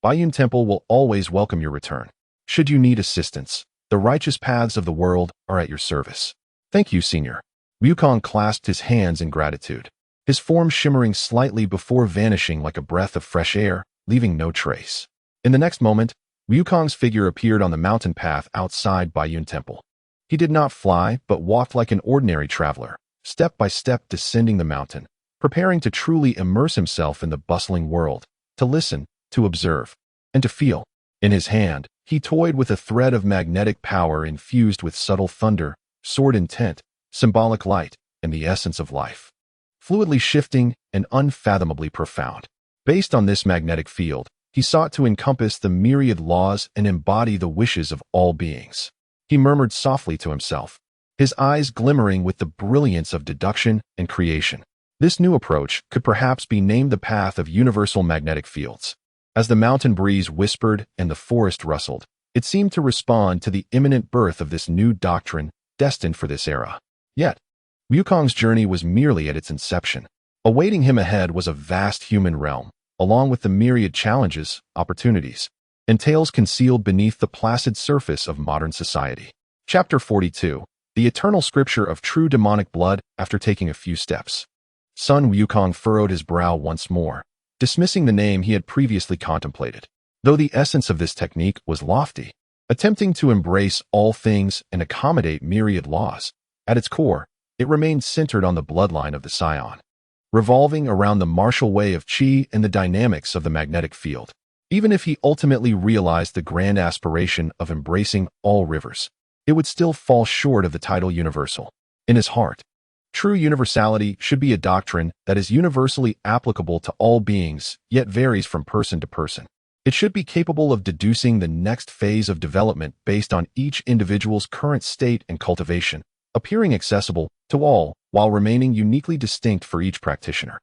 Baiyun Temple will always welcome your return. Should you need assistance, the righteous paths of the world are at your service." "Thank you, senior." Wukong clasped his hands in gratitude, his form shimmering slightly before vanishing like a breath of fresh air, leaving no trace. In the next moment, Wukong's figure appeared on the mountain path outside Baiyun Temple. He did not fly, but walked like an ordinary traveler, step by step descending the mountain, preparing to truly immerse himself in the bustling world, to listen, to observe, and to feel. In his hand, he toyed with a thread of magnetic power infused with subtle thunder, sword intent, symbolic light, and the essence of life. Fluidly shifting and unfathomably profound. Based on this magnetic field, he sought to encompass the myriad laws and embody the wishes of all beings. He murmured softly to himself, his eyes glimmering with the brilliance of deduction and creation. This new approach could perhaps be named the path of universal magnetic fields. As the mountain breeze whispered and the forest rustled, it seemed to respond to the imminent birth of this new doctrine destined for this era. Yet, Wukong's journey was merely at its inception. Awaiting him ahead was a vast human realm, along with the myriad challenges, opportunities, and tales concealed beneath the placid surface of modern society. Chapter 42. The Eternal Scripture of True Demonic Blood. After taking a few steps, Sun Wukong furrowed his brow once more, dismissing the name he had previously contemplated. Though the essence of this technique was lofty, attempting to embrace all things and accommodate myriad laws, at its core, it remained centered on the bloodline of the Saiyan, revolving around the martial way of Qi and the dynamics of the magnetic field. Even if he ultimately realized the grand aspiration of embracing all rivers, it would still fall short of the title universal. In his heart, true universality should be a doctrine that is universally applicable to all beings, yet varies from person to person. It should be capable of deducing the next phase of development based on each individual's current state and cultivation, appearing accessible to all while remaining uniquely distinct for each practitioner.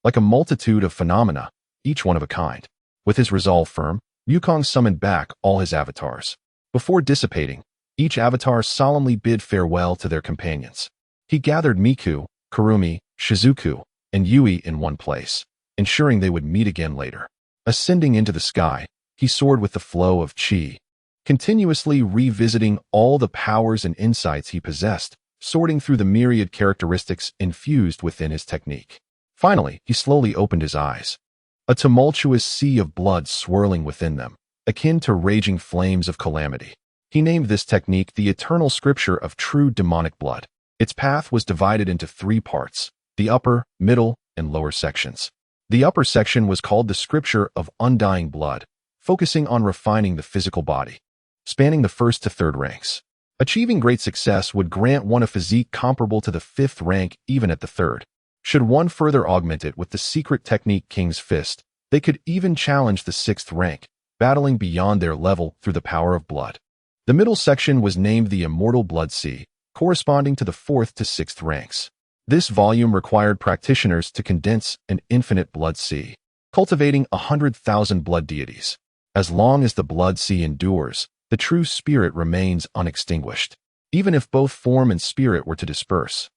Like a multitude of phenomena, each one of a kind. With his resolve firm, Wukong summoned back all his avatars. Before dissipating, each avatar solemnly bid farewell to their companions. He gathered Miku, Kurumi, Shizuku, and Yui in one place, ensuring they would meet again later. Ascending into the sky, he soared with the flow of Qi, continuously revisiting all the powers and insights he possessed, sorting through the myriad characteristics infused within his technique. Finally, he slowly opened his eyes. A tumultuous sea of blood swirling within them, akin to raging flames of calamity. He named this technique the Eternal Scripture of True Demonic Blood. Its path was divided into 3 parts, the upper, middle, and lower sections. The upper section was called the Scripture of Undying Blood, focusing on refining the physical body, spanning the 1st to 3rd ranks. Achieving great success would grant one a physique comparable to the 5th rank even at the 3rd. Should one further augment it with the secret technique King's Fist, they could even challenge the 6th rank, battling beyond their level through the power of blood. The middle section was named the Immortal Blood Sea, corresponding to the 4th to 6th ranks. This volume required practitioners to condense an infinite blood sea, cultivating 100,000 blood deities. As long as the blood sea endures, the true spirit remains unextinguished, even if both form and spirit were to disperse.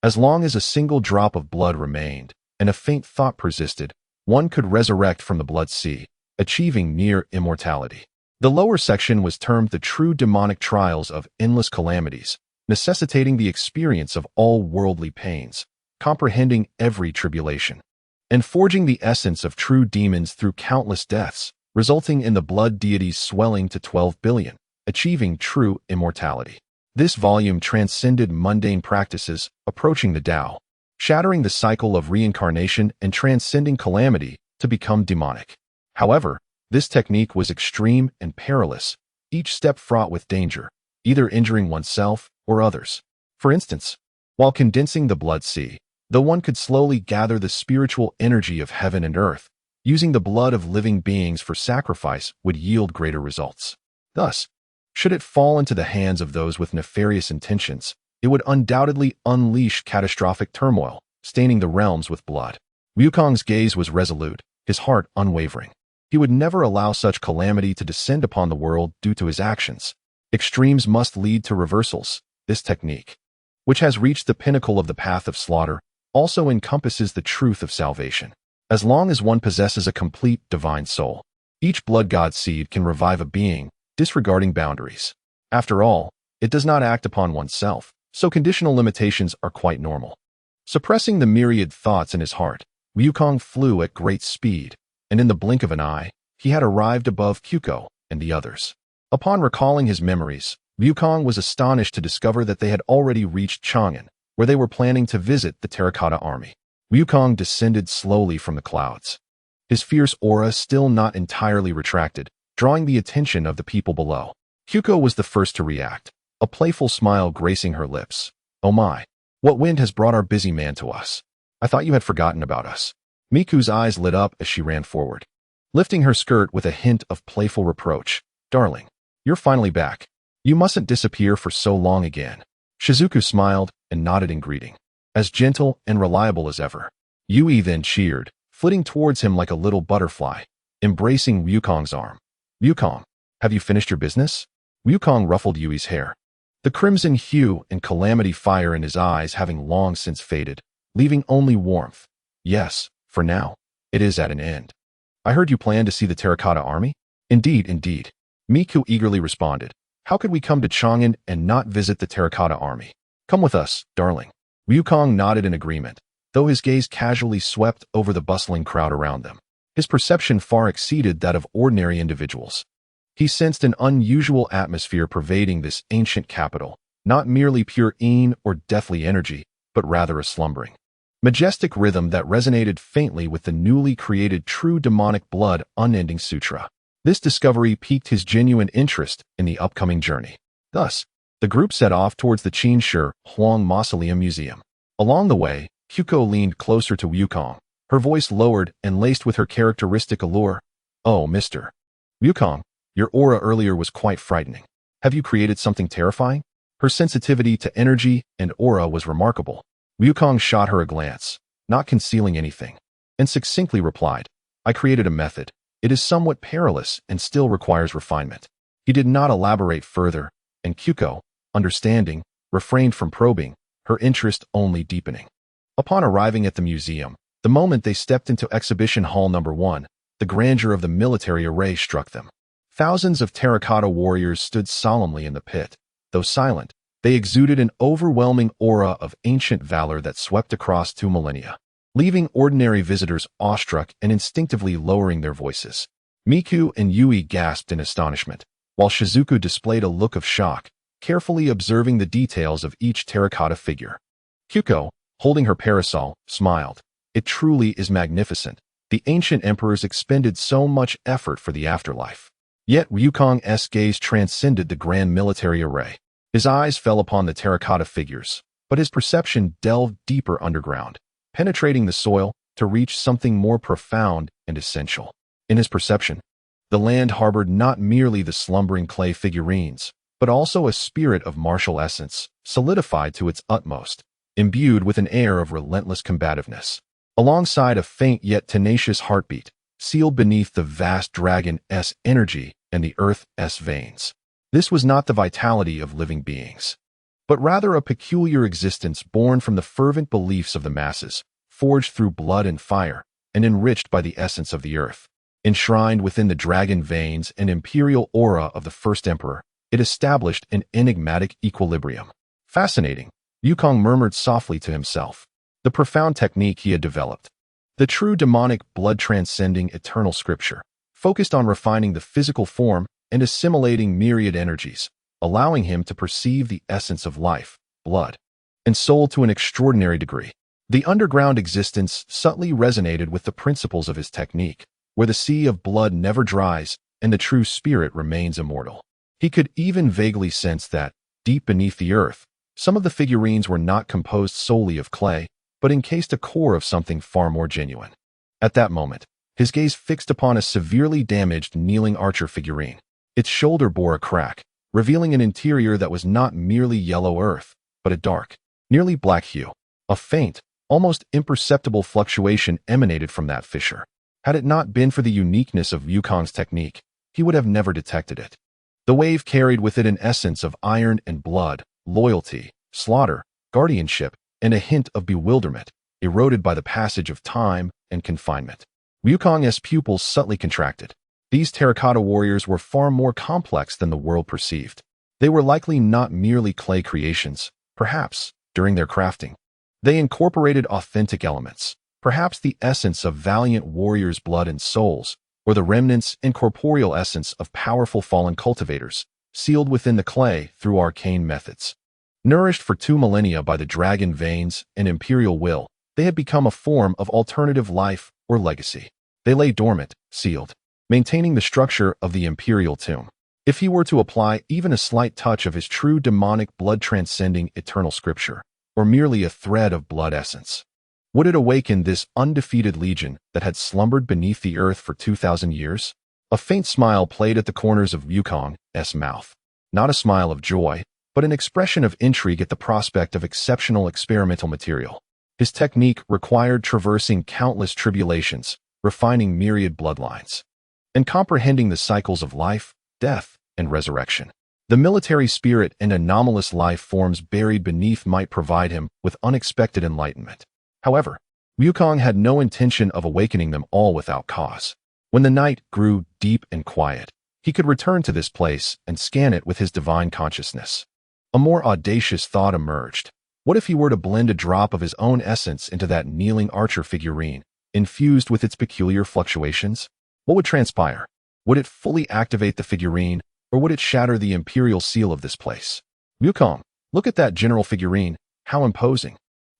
As long as a single drop of blood remained, and a faint thought persisted, one could resurrect from the blood sea, achieving near immortality. The lower section was termed the True Demonic Trials of Endless Calamities, necessitating the experience of all worldly pains, comprehending every tribulation, and forging the essence of true demons through countless deaths, resulting in the blood deities swelling to 12 billion, achieving true immortality. This volume transcended mundane practices, approaching the Tao, shattering the cycle of reincarnation and transcending calamity to become demonic. However, this technique was extreme and perilous, each step fraught with danger, either injuring oneself or others. For instance, while condensing the blood sea, though one could slowly gather the spiritual energy of heaven and earth, using the blood of living beings for sacrifice would yield greater results. Thus, should it fall into the hands of those with nefarious intentions, it would undoubtedly unleash catastrophic turmoil, staining the realms with blood. Wukong's gaze was resolute, his heart unwavering. He would never allow such calamity to descend upon the world due to his actions. Extremes must lead to reversals. This technique, which has reached the pinnacle of the path of slaughter, also encompasses the truth of salvation. As long as one possesses a complete divine soul, each blood god seed can revive a being, disregarding boundaries. After all, it does not act upon oneself, so conditional limitations are quite normal. Suppressing the myriad thoughts in his heart, Wukong flew at great speed, and in the blink of an eye, he had arrived above Kyuko and the others. Upon recalling his memories, Wukong was astonished to discover that they had already reached Chang'an, where they were planning to visit the Terracotta Army. Wukong descended slowly from the clouds, his fierce aura still not entirely retracted, drawing the attention of the people below. Kyuko was the first to react, a playful smile gracing her lips. "Oh my, what wind has brought our busy man to us? I thought you had forgotten about us." Miku's eyes lit up as she ran forward, lifting her skirt with a hint of playful reproach. "Darling, you're finally back. You mustn't disappear for so long again." Shizuku smiled and nodded in greeting, as gentle and reliable as ever. Yui then cheered, flitting towards him like a little butterfly, embracing Wukong's arm. Wukong, have you finished your business? Wukong ruffled Yui's hair. The crimson hue and calamity fire in his eyes having long since faded, leaving only warmth. Yes, for now, it is at an end. I heard you plan to see the Terracotta Army? Indeed, indeed. Miku eagerly responded. How could we come to Chang'an and not visit the Terracotta Army? Come with us, darling. Wukong nodded in agreement, though his gaze casually swept over the bustling crowd around them. His perception far exceeded that of ordinary individuals. He sensed an unusual atmosphere pervading this ancient capital, not merely pure een or deathly energy, but rather a slumbering, majestic rhythm that resonated faintly with the newly created true demonic blood unending sutra. This discovery piqued his genuine interest in the upcoming journey. Thus, the group set off towards the Qinshi Huang Mausoleum Museum. Along the way, Kyuko leaned closer to Wukong, her voice lowered and laced with her characteristic allure. Oh, Mr. Wukong, your aura earlier was quite frightening. Have you created something terrifying? Her sensitivity to energy and aura was remarkable. Wukong shot her a glance, not concealing anything, and succinctly replied, I created a method. It is somewhat perilous and still requires refinement. He did not elaborate further, and Kyuko, understanding, refrained from probing, her interest only deepening. Upon arriving at the museum, the moment they stepped into Exhibition Hall No. 1, the grandeur of the military array struck them. Thousands of terracotta warriors stood solemnly in the pit. Though silent, they exuded an overwhelming aura of ancient valor that swept across 2 millennia, leaving ordinary visitors awestruck and instinctively lowering their voices. Miku and Yui gasped in astonishment, while Shizuku displayed a look of shock, carefully observing the details of each terracotta figure. Kyuko, holding her parasol, smiled. It truly is magnificent. The ancient emperors expended so much effort for the afterlife. Yet Wukong's gaze transcended the grand military array. His eyes fell upon the terracotta figures, but his perception delved deeper underground, penetrating the soil to reach something more profound and essential. In his perception, the land harbored not merely the slumbering clay figurines, but also a spirit of martial essence, solidified to its utmost, imbued with an air of relentless combativeness, alongside a faint yet tenacious heartbeat, sealed beneath the vast dragon's energy and the earth's veins. This was not the vitality of living beings, but rather a peculiar existence born from the fervent beliefs of the masses, forged through blood and fire, and enriched by the essence of the earth. Enshrined within the dragon veins and imperial aura of the first emperor, it established an enigmatic equilibrium. Fascinating, Wukong murmured softly to himself. The profound technique he had developed, the true demonic blood-transcending eternal scripture, focused on refining the physical form and assimilating myriad energies, allowing him to perceive the essence of life, blood, and soul to an extraordinary degree. The underground existence subtly resonated with the principles of his technique, where the sea of blood never dries and the true spirit remains immortal. He could even vaguely sense that, deep beneath the earth, some of the figurines were not composed solely of clay, but encased a core of something far more genuine. At that moment, his gaze fixed upon a severely damaged kneeling archer figurine. Its shoulder bore a crack, revealing an interior that was not merely yellow earth, but a dark, nearly black hue. A faint, almost imperceptible fluctuation emanated from that fissure. Had it not been for the uniqueness of Wukong's technique, he would have never detected it. The wave carried with it an essence of iron and blood, loyalty, slaughter, guardianship, and a hint of bewilderment, eroded by the passage of time and confinement. Wukong's pupils subtly contracted. These terracotta warriors were far more complex than the world perceived. They were likely not merely clay creations. Perhaps, during their crafting, they incorporated authentic elements, perhaps the essence of valiant warriors' blood and souls, or the remnants and corporeal essence of powerful fallen cultivators, sealed within the clay through arcane methods. Nourished for 2 millennia by the dragon veins and imperial will, they had become a form of alternative life or legacy. They lay dormant, sealed, maintaining the structure of the imperial tomb. If he were to apply even a slight touch of his true demonic blood-transcending eternal scripture, or merely a thread of blood essence, would it awaken this undefeated legion that had slumbered beneath the earth for 2,000 years? A faint smile played at the corners of Wukong's mouth. Not a smile of joy, but an expression of intrigue at the prospect of exceptional experimental material. His technique required traversing countless tribulations, refining myriad bloodlines, and comprehending the cycles of life, death, and resurrection. The military spirit and anomalous life forms buried beneath might provide him with unexpected enlightenment. However, Wukong had no intention of awakening them all without cause. When the night grew deep and quiet, he could return to this place and scan it with his divine consciousness. A more audacious thought emerged. What if he were to blend a drop of his own essence into that kneeling archer figurine, infused with its peculiar fluctuations? What would transpire? Would it fully activate the figurine, or would it shatter the imperial seal of this place? Wukong, look at that general figurine, how imposing.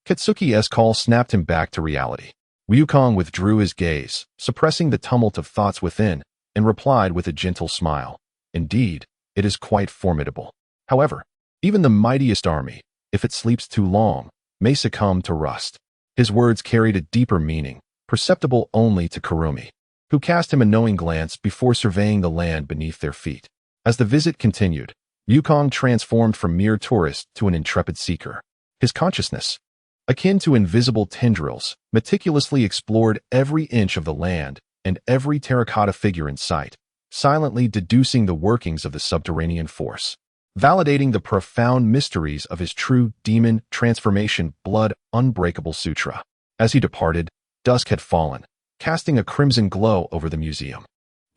Katsuki's call snapped him back to reality. Wukong withdrew his gaze, suppressing the tumult of thoughts within, and replied with a gentle smile. Indeed, it is quite formidable. However, even the mightiest army, if it sleeps too long, may succumb to rust. His words carried a deeper meaning, perceptible only to Kurumi, who cast him a knowing glance before surveying the land beneath their feet. As the visit continued, Wukong transformed from mere tourist to an intrepid seeker. His consciousness, akin to invisible tendrils, meticulously explored every inch of the land and every terracotta figure in sight, silently deducing the workings of the subterranean force, validating the profound mysteries of his true demon transformation blood unbreakable sutra. As he departed, dusk had fallen, casting a crimson glow over the museum.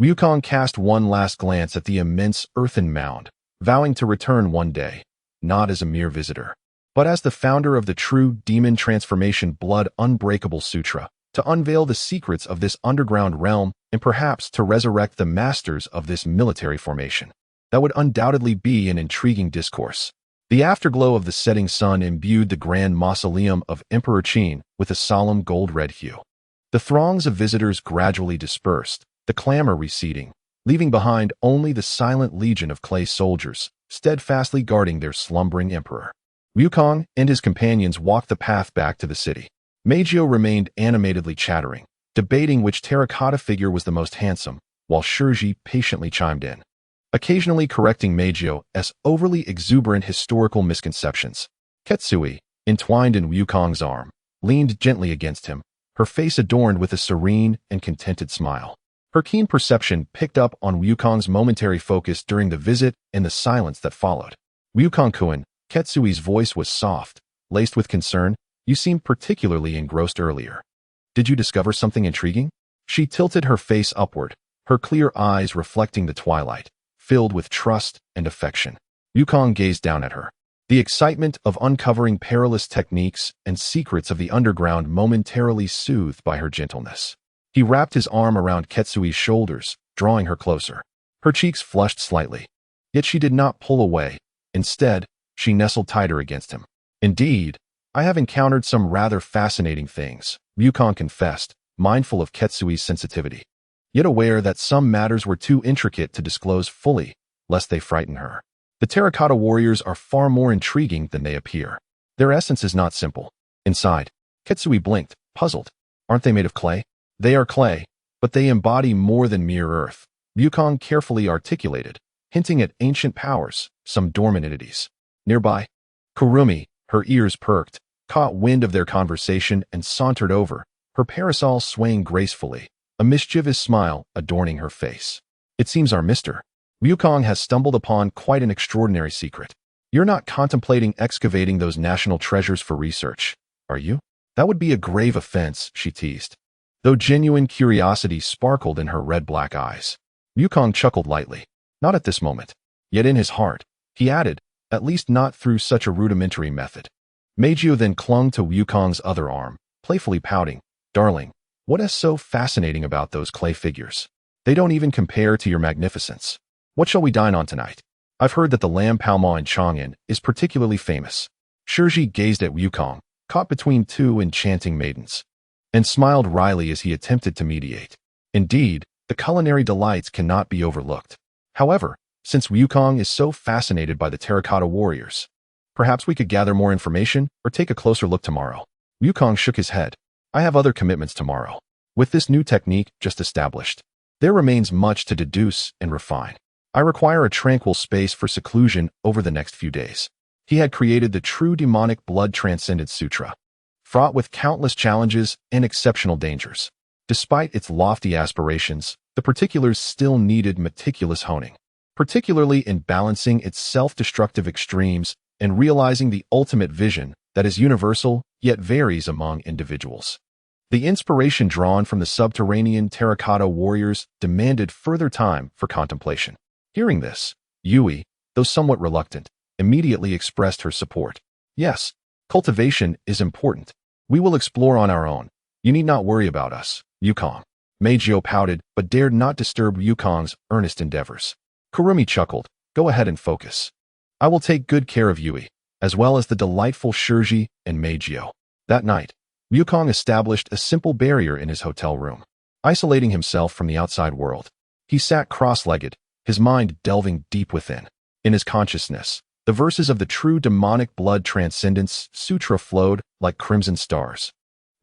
Wukong cast one last glance at the immense earthen mound, vowing to return one day, not as a mere visitor, but as the founder of the true demon transformation blood unbreakable sutra, to unveil the secrets of this underground realm and perhaps to resurrect the masters of this military formation. That would undoubtedly be an intriguing discourse. The afterglow of the setting sun imbued the grand mausoleum of Emperor Qin with a solemn gold-red hue. The throngs of visitors gradually dispersed, the clamor receding, leaving behind only the silent legion of clay soldiers, steadfastly guarding their slumbering emperor. Wukong and his companions walked the path back to the city. Meijio remained animatedly chattering, debating which terracotta figure was the most handsome, while Shiori patiently chimed in, occasionally correcting Meijio's overly exuberant historical misconceptions. Ketsui, entwined in Wukong's arm, leaned gently against him, her face adorned with a serene and contented smile. Her keen perception picked up on Wukong's momentary focus during the visit and the silence that followed. Wukong-kun, Ketsui's voice was soft, laced with concern. You seemed particularly engrossed earlier. Did you discover something intriguing? She tilted her face upward, her clear eyes reflecting the twilight, filled with trust and affection. Wukong gazed down at her. The excitement of uncovering perilous techniques and secrets of the underground momentarily soothed by her gentleness. He wrapped his arm around Ketsui's shoulders, drawing her closer. Her cheeks flushed slightly, yet she did not pull away. Instead, she nestled tighter against him. Indeed, I have encountered some rather fascinating things, Wukong confessed, mindful of Ketsui's sensitivity, yet aware that some matters were too intricate to disclose fully, lest they frighten her. The terracotta warriors are far more intriguing than they appear. Their essence is not simple. Inside, Ketsui blinked, puzzled. Aren't they made of clay? They are clay, but they embody more than mere earth, Wukong carefully articulated, hinting at ancient powers, some dormant entities. Nearby, Kurumi, her ears perked, caught wind of their conversation and sauntered over, her parasol swaying gracefully, a mischievous smile adorning her face. It seems our Mr. Wukong has stumbled upon quite an extraordinary secret. You're not contemplating excavating those national treasures for research, are you? That would be a grave offense, she teased, though genuine curiosity sparkled in her red-black eyes. Wukong chuckled lightly. Not at this moment. Yet in his heart, he added, at least not through such a rudimentary method. Meijio then clung to Wukong's other arm, playfully pouting. Darling, what is so fascinating about those clay figures? They don't even compare to your magnificence. What shall we dine on tonight? I've heard that the lamb palma in Chang'an is particularly famous. Shiori gazed at Wukong, caught between two enchanting maidens, and smiled wryly as he attempted to mediate. Indeed, the culinary delights cannot be overlooked. However, since Wukong is so fascinated by the terracotta warriors, perhaps we could gather more information or take a closer look tomorrow. Wukong shook his head. I have other commitments tomorrow. With this new technique just established, there remains much to deduce and refine. I require a tranquil space for seclusion over the next few days. He had created the true demonic blood transcendent sutra, fraught with countless challenges and exceptional dangers. Despite its lofty aspirations, the particulars still needed meticulous honing, particularly in balancing its self-destructive extremes and realizing the ultimate vision that is universal yet varies among individuals. The inspiration drawn from the subterranean terracotta warriors demanded further time for contemplation. Hearing this, Yui, though somewhat reluctant, immediately expressed her support. Yes, cultivation is important. We will explore on our own. You need not worry about us, Yukong. Meijio pouted but dared not disturb Yukong's earnest endeavors. Kurumi chuckled. Go ahead and focus. I will take good care of Yui, as well as the delightful Shirji and Meijio. That night, Yukong established a simple barrier in his hotel room, isolating himself from the outside world. He sat cross-legged, his mind delving deep within. In his consciousness, the verses of the true demonic blood transcendence sutra flowed like crimson stars.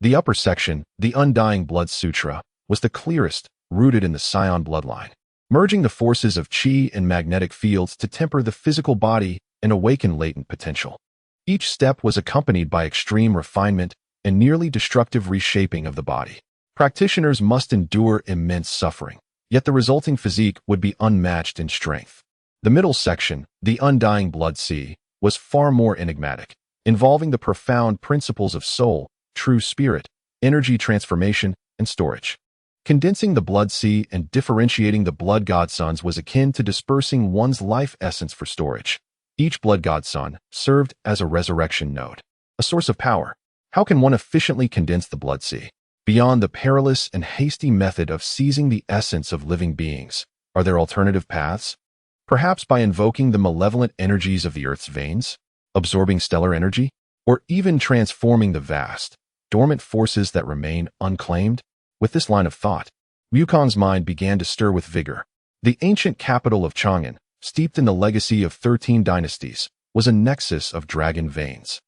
The upper section, the Undying Blood Sutra, was the clearest, rooted in the Saiyan bloodline, merging the forces of chi and magnetic fields to temper the physical body and awaken latent potential. Each step was accompanied by extreme refinement and nearly destructive reshaping of the body. Practitioners must endure immense suffering, yet the resulting physique would be unmatched in strength. The middle section, the Undying Blood Sea, was far more enigmatic, involving the profound principles of soul, true spirit, energy transformation, and storage. Condensing the blood sea and differentiating the blood godsons was akin to dispersing one's life essence for storage. Each blood godson served as a resurrection node, a source of power. How can one efficiently condense the blood sea? Beyond the perilous and hasty method of seizing the essence of living beings, are there alternative paths? Perhaps by invoking the malevolent energies of the Earth's veins, absorbing stellar energy, or even transforming the vast, dormant forces that remain unclaimed? With this line of thought, Yukong's mind began to stir with vigor. The ancient capital of Chang'an, steeped in the legacy of 13 dynasties, was a nexus of dragon veins,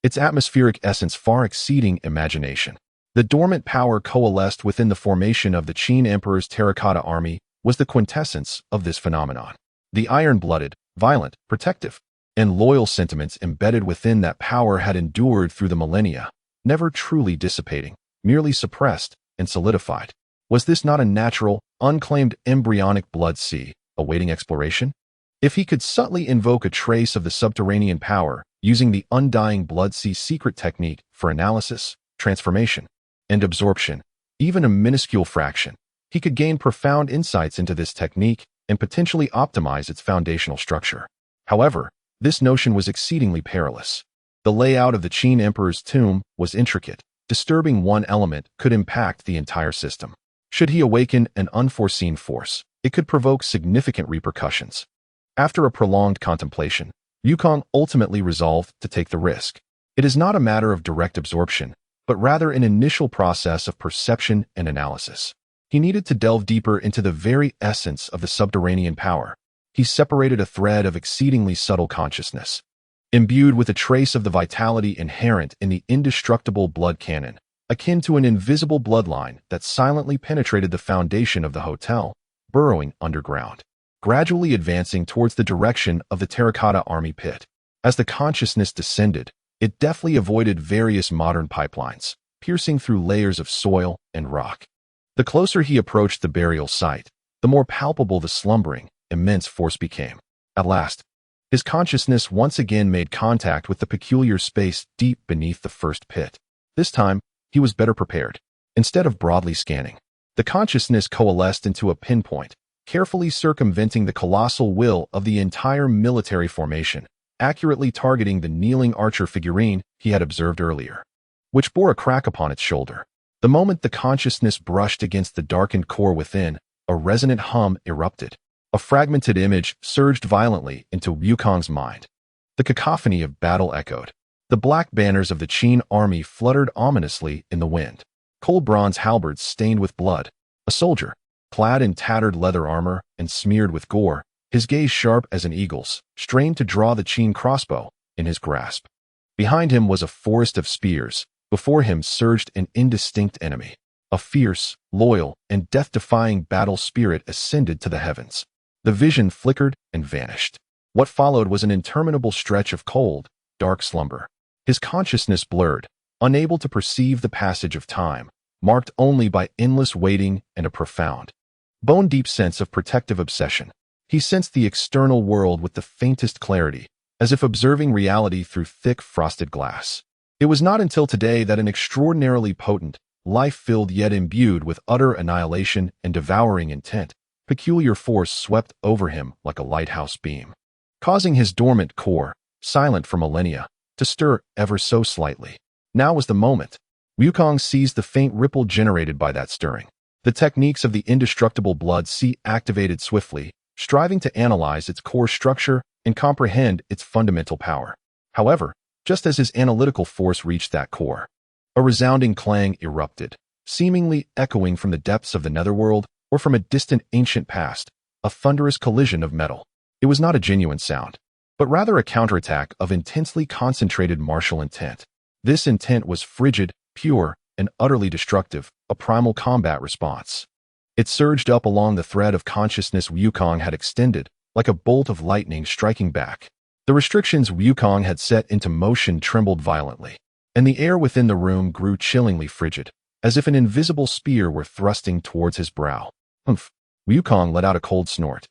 its atmospheric essence far exceeding imagination. The dormant power coalesced within the formation of the Qin Emperor's terracotta army was the quintessence of this phenomenon. The iron-blooded, violent, protective, and loyal sentiments embedded within that power had endured through the millennia, never truly dissipating, merely suppressed and solidified. Was this not a natural, unclaimed embryonic blood sea, awaiting exploration? If he could subtly invoke a trace of the subterranean power, using the Undying Blood Sea secret technique for analysis, transformation, and absorption, even a minuscule fraction, he could gain profound insights into this technique and potentially optimize its foundational structure. However, this notion was exceedingly perilous. The layout of the Qin Emperor's tomb was intricate. Disturbing one element could impact the entire system. Should he awaken an unforeseen force, it could provoke significant repercussions. After a prolonged contemplation, Yukong ultimately resolved to take the risk. It is not a matter of direct absorption, but rather an initial process of perception and analysis. He needed to delve deeper into the very essence of the subterranean power. He separated a thread of exceedingly subtle consciousness, imbued with a trace of the vitality inherent in the indestructible blood canon, akin to an invisible bloodline that silently penetrated the foundation of the hotel, burrowing underground, gradually advancing towards the direction of the terracotta army pit. As the consciousness descended, it deftly avoided various modern pipelines, piercing through layers of soil and rock. The closer he approached the burial site, the more palpable the slumbering, immense force became. At last, his consciousness once again made contact with the peculiar space deep beneath the first pit. This time, he was better prepared. Instead of broadly scanning, the consciousness coalesced into a pinpoint, carefully circumventing the colossal will of the entire military formation, accurately targeting the kneeling archer figurine he had observed earlier, which bore a crack upon its shoulder. The moment the consciousness brushed against the darkened core within, a resonant hum erupted. A fragmented image surged violently into Yukong's mind. The cacophony of battle echoed. The black banners of the Qin army fluttered ominously in the wind. Cold bronze halberds stained with blood. A soldier, clad in tattered leather armor and smeared with gore, his gaze sharp as an eagle's, strained to draw the Qin crossbow in his grasp. Behind him was a forest of spears. Before him surged an indistinct enemy. A fierce, loyal, and death-defying battle spirit ascended to the heavens. The vision flickered and vanished. What followed was an interminable stretch of cold, dark slumber. His consciousness blurred, unable to perceive the passage of time, marked only by endless waiting and a profound, bone-deep sense of protective obsession. He sensed the external world with the faintest clarity, as if observing reality through thick, frosted glass. It was not until today that an extraordinarily potent, life-filled yet imbued with utter annihilation and devouring intent, peculiar force swept over him like a lighthouse beam, causing his dormant core, silent for millennia, to stir ever so slightly. Now was the moment. Wukong seized the faint ripple generated by that stirring. The techniques of the indestructible blood sea activated swiftly, striving to analyze its core structure and comprehend its fundamental power. However, just as his analytical force reached that core, a resounding clang erupted, seemingly echoing from the depths of the netherworld or from a distant ancient past, a thunderous collision of metal. It was not a genuine sound, but rather a counterattack of intensely concentrated martial intent. This intent was frigid, pure, and utterly destructive, a primal combat response. It surged up along the thread of consciousness Wukong had extended, like a bolt of lightning striking back. The restrictions Wukong had set into motion trembled violently, and the air within the room grew chillingly frigid, as if an invisible spear were thrusting towards his brow. Humph! Wukong let out a cold snort,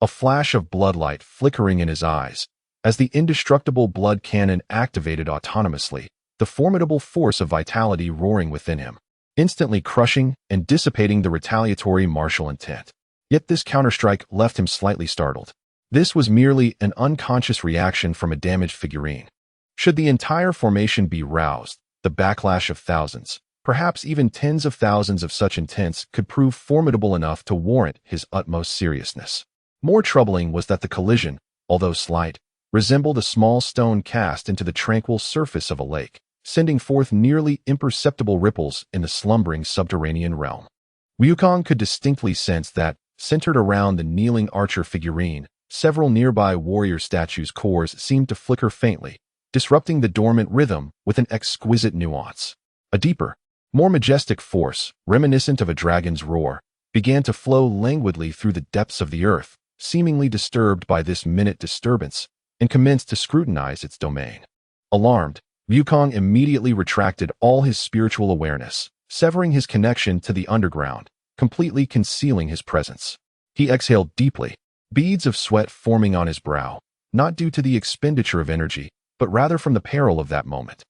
a flash of bloodlight flickering in his eyes, as the indestructible blood cannon activated autonomously, the formidable force of vitality roaring within him, instantly crushing and dissipating the retaliatory martial intent. Yet this counterstrike left him slightly startled. This was merely an unconscious reaction from a damaged figurine. Should the entire formation be roused, the backlash of thousands, perhaps even tens of thousands of such intents could prove formidable enough to warrant his utmost seriousness. More troubling was that the collision, although slight, resembled a small stone cast into the tranquil surface of a lake, sending forth nearly imperceptible ripples in the slumbering subterranean realm. Wukong could distinctly sense that, centered around the kneeling archer figurine, several nearby warrior statues' cores seemed to flicker faintly, disrupting the dormant rhythm with an exquisite nuance. A deeper, more majestic force, reminiscent of a dragon's roar, began to flow languidly through the depths of the earth, seemingly disturbed by this minute disturbance, and commenced to scrutinize its domain. Alarmed, Wukong immediately retracted all his spiritual awareness, severing his connection to the underground, completely concealing his presence. He exhaled deeply, beads of sweat forming on his brow, not due to the expenditure of energy, but rather from the peril of that moment.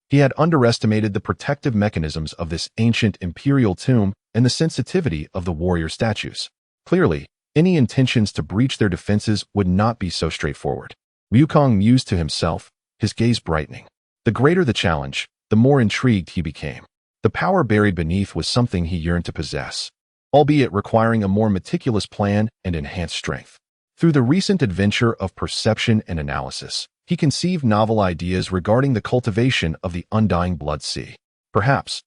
He had underestimated the protective mechanisms of this ancient imperial tomb and the sensitivity of the warrior statues. Clearly, any intentions to breach their defenses would not be so straightforward. Wukong mused to himself, his gaze brightening. The greater the challenge, the more intrigued he became. The power buried beneath was something he yearned to possess, albeit requiring a more meticulous plan and enhanced strength. Through the recent adventure of perception and analysis, he conceived novel ideas regarding the cultivation of the undying blood sea. Perhaps,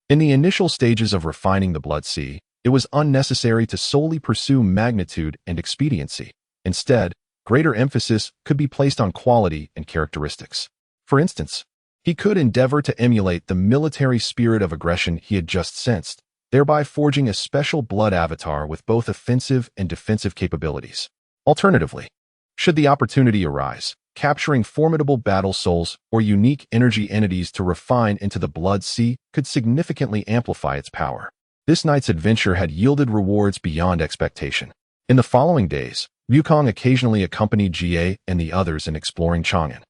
in the initial stages of refining the blood sea, it was unnecessary to solely pursue magnitude and expediency. Instead, greater emphasis could be placed on quality and characteristics. For instance, he could endeavor to emulate the military spirit of aggression he had just sensed, thereby forging a special blood avatar with both offensive and defensive capabilities. Alternatively, should the opportunity arise, capturing formidable battle souls or unique energy entities to refine into the blood sea could significantly amplify its power. This night's adventure had yielded rewards beyond expectation. In the following days, Wukong occasionally accompanied Jie and the others in exploring Chang'an,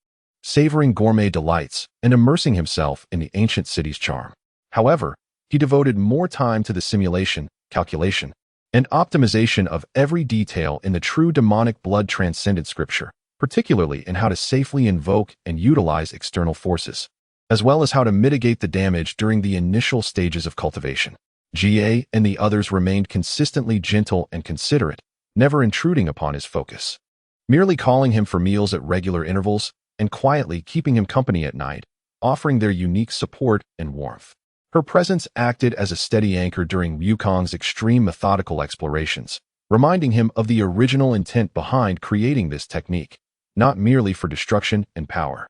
savoring gourmet delights and immersing himself in the ancient city's charm. However, he devoted more time to the simulation, calculation, and optimization of every detail in the true demonic blood transcendent scripture, particularly in how to safely invoke and utilize external forces, as well as how to mitigate the damage during the initial stages of cultivation. Jie and the others remained consistently gentle and considerate, never intruding upon his focus, merely calling him for meals at regular intervals and quietly keeping him company at night, offering their unique support and warmth. Her presence acted as a steady anchor during Wukong's extreme methodical explorations, reminding him of the original intent behind creating this technique, not merely for destruction and power.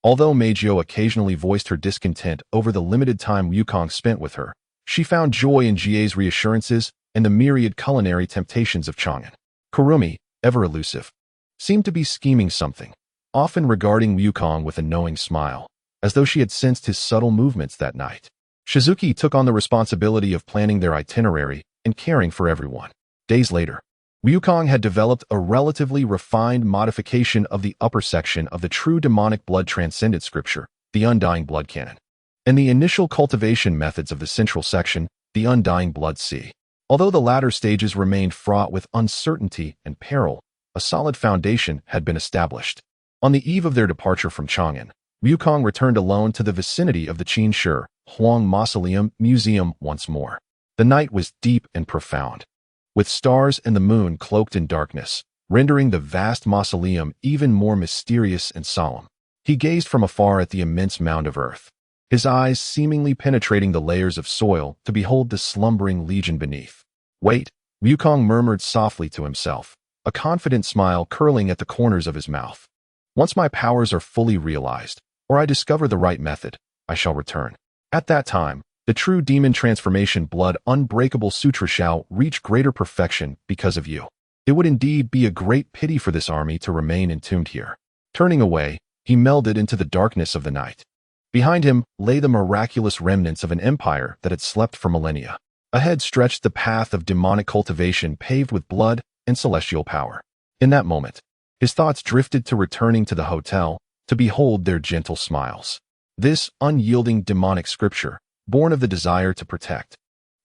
Although Meijio occasionally voiced her discontent over the limited time Wukong spent with her, she found joy in Jie's reassurances and the myriad culinary temptations of Chang'an. Kurumi, ever elusive, seemed to be scheming something, often regarding Wukong with a knowing smile, as though she had sensed his subtle movements that night. Shizuki took on the responsibility of planning their itinerary and caring for everyone. Days later, Wukong had developed a relatively refined modification of the upper section of the true demonic blood transcendent scripture, the Undying Blood Canon, and the initial cultivation methods of the central section, the Undying Blood Sea. Although the latter stages remained fraught with uncertainty and peril, a solid foundation had been established. On the eve of their departure from Chang'an, Wukong returned alone to the vicinity of the Qin Huang Mausoleum Museum once more. The night was deep and profound, with stars and the moon cloaked in darkness, rendering the vast mausoleum even more mysterious and solemn. He gazed from afar at the immense mound of earth, his eyes seemingly penetrating the layers of soil to behold the slumbering legion beneath. "Wait," Wukong murmured softly to himself, a confident smile curling at the corners of his mouth. "Once my powers are fully realized, or I discover the right method, I shall return. At that time, the true demon transformation blood unbreakable sutra shall reach greater perfection because of you. It would indeed be a great pity for this army to remain entombed here." Turning away, he melded into the darkness of the night. Behind him lay the miraculous remnants of an empire that had slept for millennia. Ahead stretched the path of demonic cultivation paved with blood and celestial power. In that moment, his thoughts drifted to returning to the hotel to behold their gentle smiles. This unyielding demonic scripture, born of the desire to protect,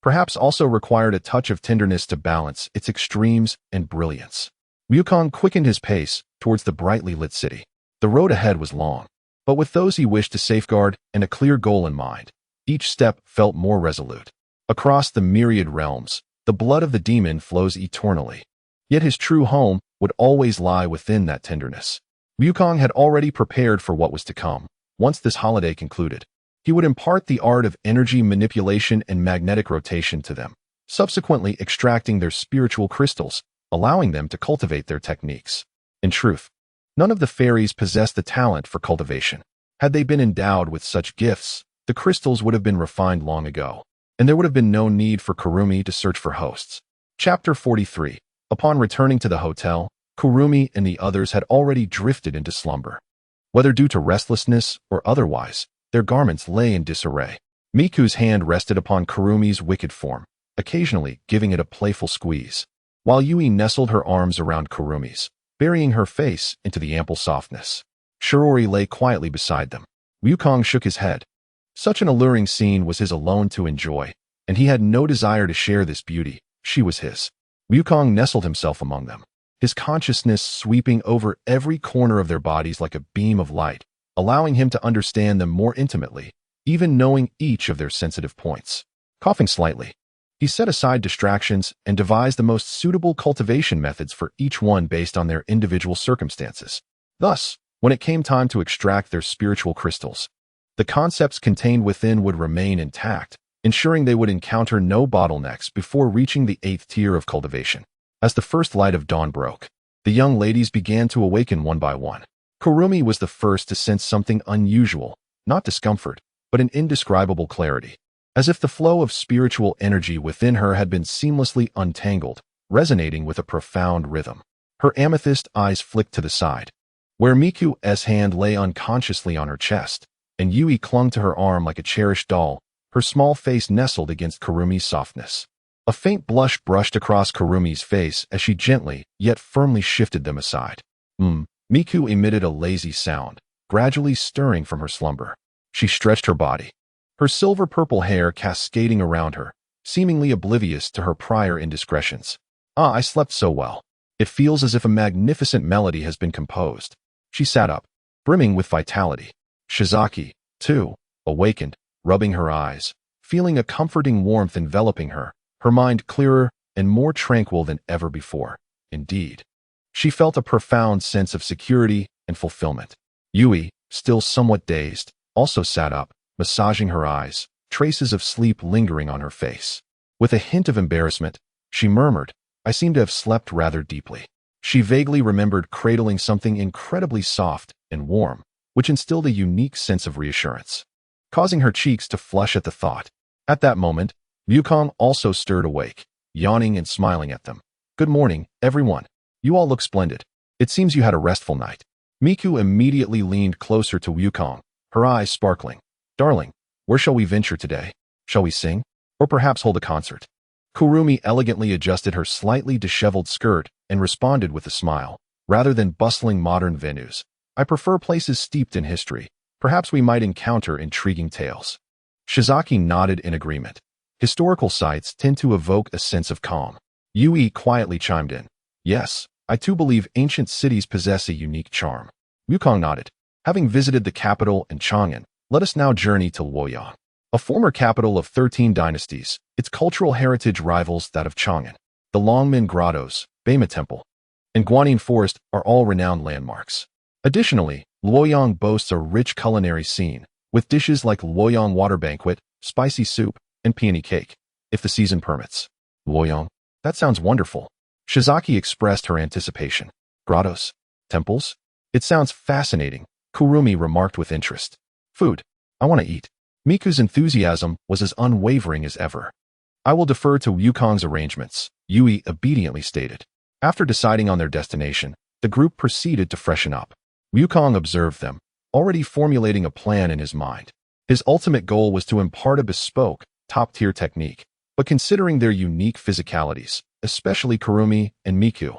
perhaps also required a touch of tenderness to balance its extremes and brilliance. Wukong quickened his pace towards the brightly lit city. The road ahead was long, but with those he wished to safeguard and a clear goal in mind, each step felt more resolute. Across the myriad realms, the blood of the demon flows eternally. Yet his true home would always lie within that tenderness. Wukong had already prepared for what was to come. Once this holiday concluded, he would impart the art of energy manipulation and magnetic rotation to them, subsequently extracting their spiritual crystals, allowing them to cultivate their techniques. In truth, none of the fairies possessed the talent for cultivation. Had they been endowed with such gifts, the crystals would have been refined long ago, and there would have been no need for Kurumi to search for hosts. Chapter 43. Upon returning to the hotel, Kurumi and the others had already drifted into slumber. Whether due to restlessness or otherwise, their garments lay in disarray. Miku's hand rested upon Kurumi's wicked form, occasionally giving it a playful squeeze, while Yui nestled her arms around Kurumi's, burying her face into the ample softness. Shiori lay quietly beside them. Wukong shook his head. Such an alluring scene was his alone to enjoy, and he had no desire to share this beauty. She was his. Wukong nestled himself among them, his consciousness sweeping over every corner of their bodies like a beam of light, allowing him to understand them more intimately, even knowing each of their sensitive points. Coughing slightly, he set aside distractions and devised the most suitable cultivation methods for each one based on their individual circumstances. Thus, when it came time to extract their spiritual crystals, the concepts contained within would remain intact, ensuring they would encounter no bottlenecks before reaching the 8th tier of cultivation. As the first light of dawn broke, the young ladies began to awaken one by one. Kurumi was the first to sense something unusual, not discomfort, but an indescribable clarity, as if the flow of spiritual energy within her had been seamlessly untangled, resonating with a profound rhythm. Her amethyst eyes flicked to the side, where Miku's hand lay unconsciously on her chest, and Yui clung to her arm like a cherished doll, her small face nestled against Kurumi's softness. A faint blush brushed across Kurumi's face as she gently, yet firmly shifted them aside. Miku emitted a lazy sound, gradually stirring from her slumber. She stretched her body, her silver-purple hair cascading around her, seemingly oblivious to her prior indiscretions. "I slept so well. It feels as if a magnificent melody has been composed." She sat up, brimming with vitality. Shizaki, too, awakened, rubbing her eyes, feeling a comforting warmth enveloping her, her mind clearer and more tranquil than ever before. Indeed, she felt a profound sense of security and fulfillment. Yui, still somewhat dazed, also sat up, massaging her eyes, traces of sleep lingering on her face. With a hint of embarrassment, she murmured, "I seem to have slept rather deeply." She vaguely remembered cradling something incredibly soft and warm, which instilled a unique sense of reassurance, causing her cheeks to flush at the thought. At that moment, Wukong also stirred awake, yawning and smiling at them. "Good morning, everyone. You all look splendid. It seems you had a restful night." Miku immediately leaned closer to Wukong, her eyes sparkling. Darling, where shall we venture today? Shall we sing? Or perhaps hold a concert? Kurumi elegantly adjusted her slightly disheveled skirt and responded with a smile. Rather than bustling modern venues, I prefer places steeped in history. Perhaps we might encounter intriguing tales. Shizaki nodded in agreement. Historical sites tend to evoke a sense of calm. Yui quietly chimed in. Yes, I too believe ancient cities possess a unique charm. Wukong nodded. Having visited the capital and Chang'an, let us now journey to Luoyang, a former capital of 13 dynasties. Its cultural heritage rivals that of Chang'an. The Longmen Grottos, Beima Temple, and Guanyin Forest are all renowned landmarks. Additionally, Luoyang boasts a rich culinary scene, with dishes like Luoyang water banquet, spicy soup, and peony cake, if the season permits. Luoyang? That sounds wonderful. Shizaki expressed her anticipation. Grottos? Temples? It sounds fascinating, Kurumi remarked with interest. Food. I want to eat. Miku's enthusiasm was as unwavering as ever. I will defer to Wukong's arrangements, Yui obediently stated. After deciding on their destination, the group proceeded to freshen up. Wukong observed them, already formulating a plan in his mind. His ultimate goal was to impart a bespoke, top-tier technique, but considering their unique physicalities, especially Kurumi and Miku,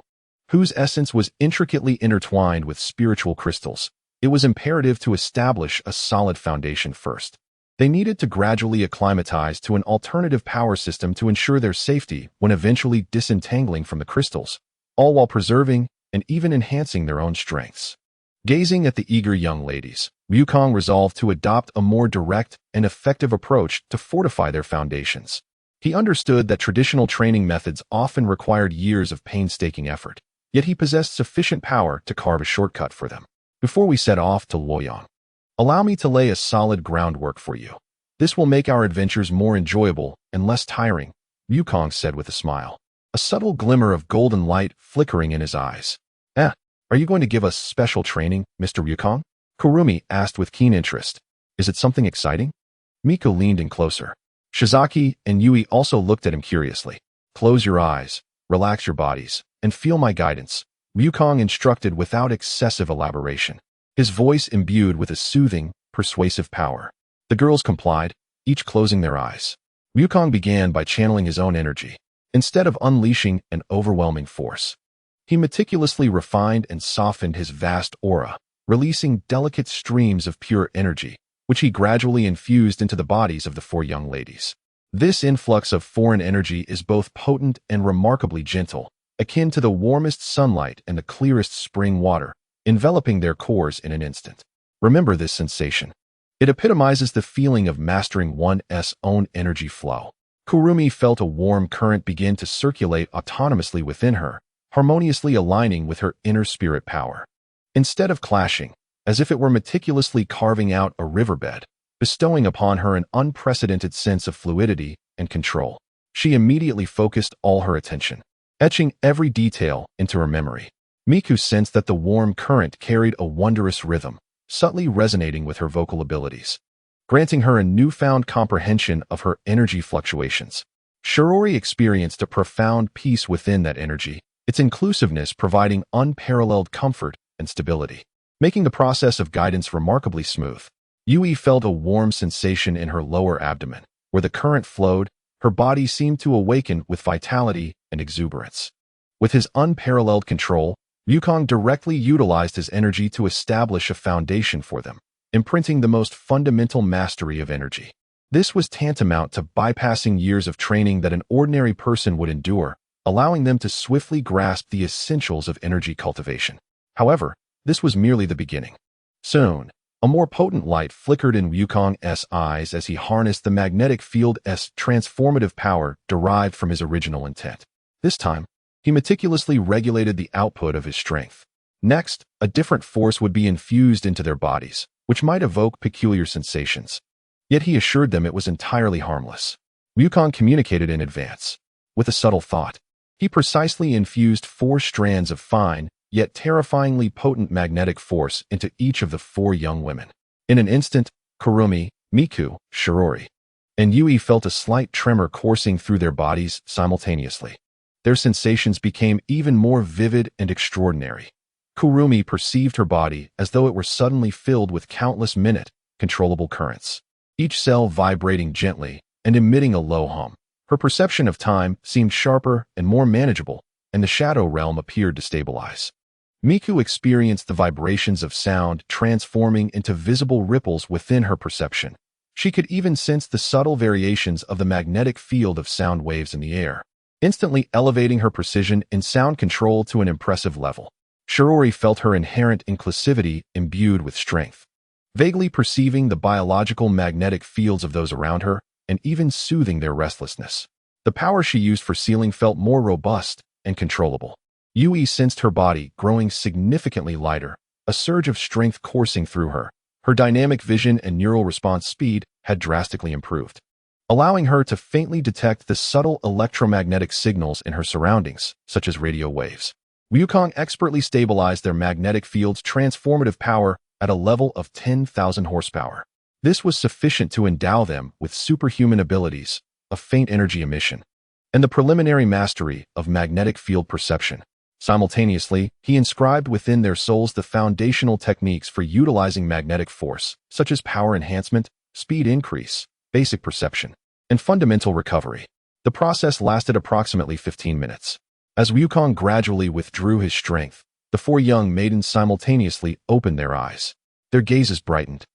whose essence was intricately intertwined with spiritual crystals, it was imperative to establish a solid foundation first. They needed to gradually acclimatize to an alternative power system to ensure their safety when eventually disentangling from the crystals, all while preserving and even enhancing their own strengths. Gazing at the eager young ladies, Wukong resolved to adopt a more direct and effective approach to fortify their foundations. He understood that traditional training methods often required years of painstaking effort, yet he possessed sufficient power to carve a shortcut for them. Before we set off to Luoyang, allow me to lay a solid groundwork for you. This will make our adventures more enjoyable and less tiring, Wukong said with a smile, a subtle glimmer of golden light flickering in his eyes. Are you going to give us special training, Mr. Wukong? Kurumi asked with keen interest. Is it something exciting? Miku leaned in closer. Shizaki and Yui also looked at him curiously. Close your eyes, relax your bodies, and feel my guidance, Wukong instructed without excessive elaboration, his voice imbued with a soothing, persuasive power. The girls complied, each closing their eyes. Wukong began by channeling his own energy, instead of unleashing an overwhelming force. He meticulously refined and softened his vast aura, releasing delicate streams of pure energy, which he gradually infused into the bodies of the four young ladies. This influx of foreign energy is both potent and remarkably gentle, akin to the warmest sunlight and the clearest spring water, enveloping their cores in an instant. Remember this sensation. It epitomizes the feeling of mastering one's own energy flow. Kurumi felt a warm current begin to circulate autonomously within her, harmoniously aligning with her inner spirit power. Instead of clashing, as if it were meticulously carving out a riverbed, bestowing upon her an unprecedented sense of fluidity and control, she immediately focused all her attention, etching every detail into her memory. Miku sensed that the warm current carried a wondrous rhythm, subtly resonating with her vocal abilities, granting her a newfound comprehension of her energy fluctuations. Shiori experienced a profound peace within that energy, its inclusiveness providing unparalleled comfort and stability, making the process of guidance remarkably smooth. Yui felt a warm sensation in her lower abdomen. Where the current flowed, her body seemed to awaken with vitality and exuberance. With his unparalleled control, Wukong directly utilized his energy to establish a foundation for them, imprinting the most fundamental mastery of energy. This was tantamount to bypassing years of training that an ordinary person would endure, allowing them to swiftly grasp the essentials of energy cultivation. However, this was merely the beginning. Soon, a more potent light flickered in Wukong's eyes as he harnessed the magnetic field's transformative power derived from his original intent. This time, he meticulously regulated the output of his strength. Next, a different force would be infused into their bodies, which might evoke peculiar sensations. Yet he assured them it was entirely harmless. Wukong communicated in advance. With a subtle thought, he precisely infused 4 strands of fine, yet terrifyingly potent magnetic force into each of the 4 young women. In an instant, Kurumi, Miku, Shiori, and Yui felt a slight tremor coursing through their bodies simultaneously. Their sensations became even more vivid and extraordinary. Kurumi perceived her body as though it were suddenly filled with countless minute, controllable currents, each cell vibrating gently and emitting a low hum. Her perception of time seemed sharper and more manageable, and the shadow realm appeared to stabilize. Miku experienced the vibrations of sound transforming into visible ripples within her perception. She could even sense the subtle variations of the magnetic field of sound waves in the air, instantly elevating her precision in sound control to an impressive level. Shiori felt her inherent inclusivity imbued with strength, vaguely perceiving the biological magnetic fields of those around her and even soothing their restlessness. The power she used for sealing felt more robust and controllable. Yui sensed her body growing significantly lighter, a surge of strength coursing through her. Her dynamic vision and neural response speed had drastically improved, allowing her to faintly detect the subtle electromagnetic signals in her surroundings, such as radio waves. Wukong expertly stabilized their magnetic field's transformative power at a level of 10,000 horsepower. This was sufficient to endow them with superhuman abilities of faint energy emission and the preliminary mastery of magnetic field perception. Simultaneously, he inscribed within their souls the foundational techniques for utilizing magnetic force, such as power enhancement, speed increase, basic perception, and fundamental recovery. The process lasted approximately 15 minutes. As Wukong gradually withdrew his strength, the four young maidens simultaneously opened their eyes. Their gazes brightened,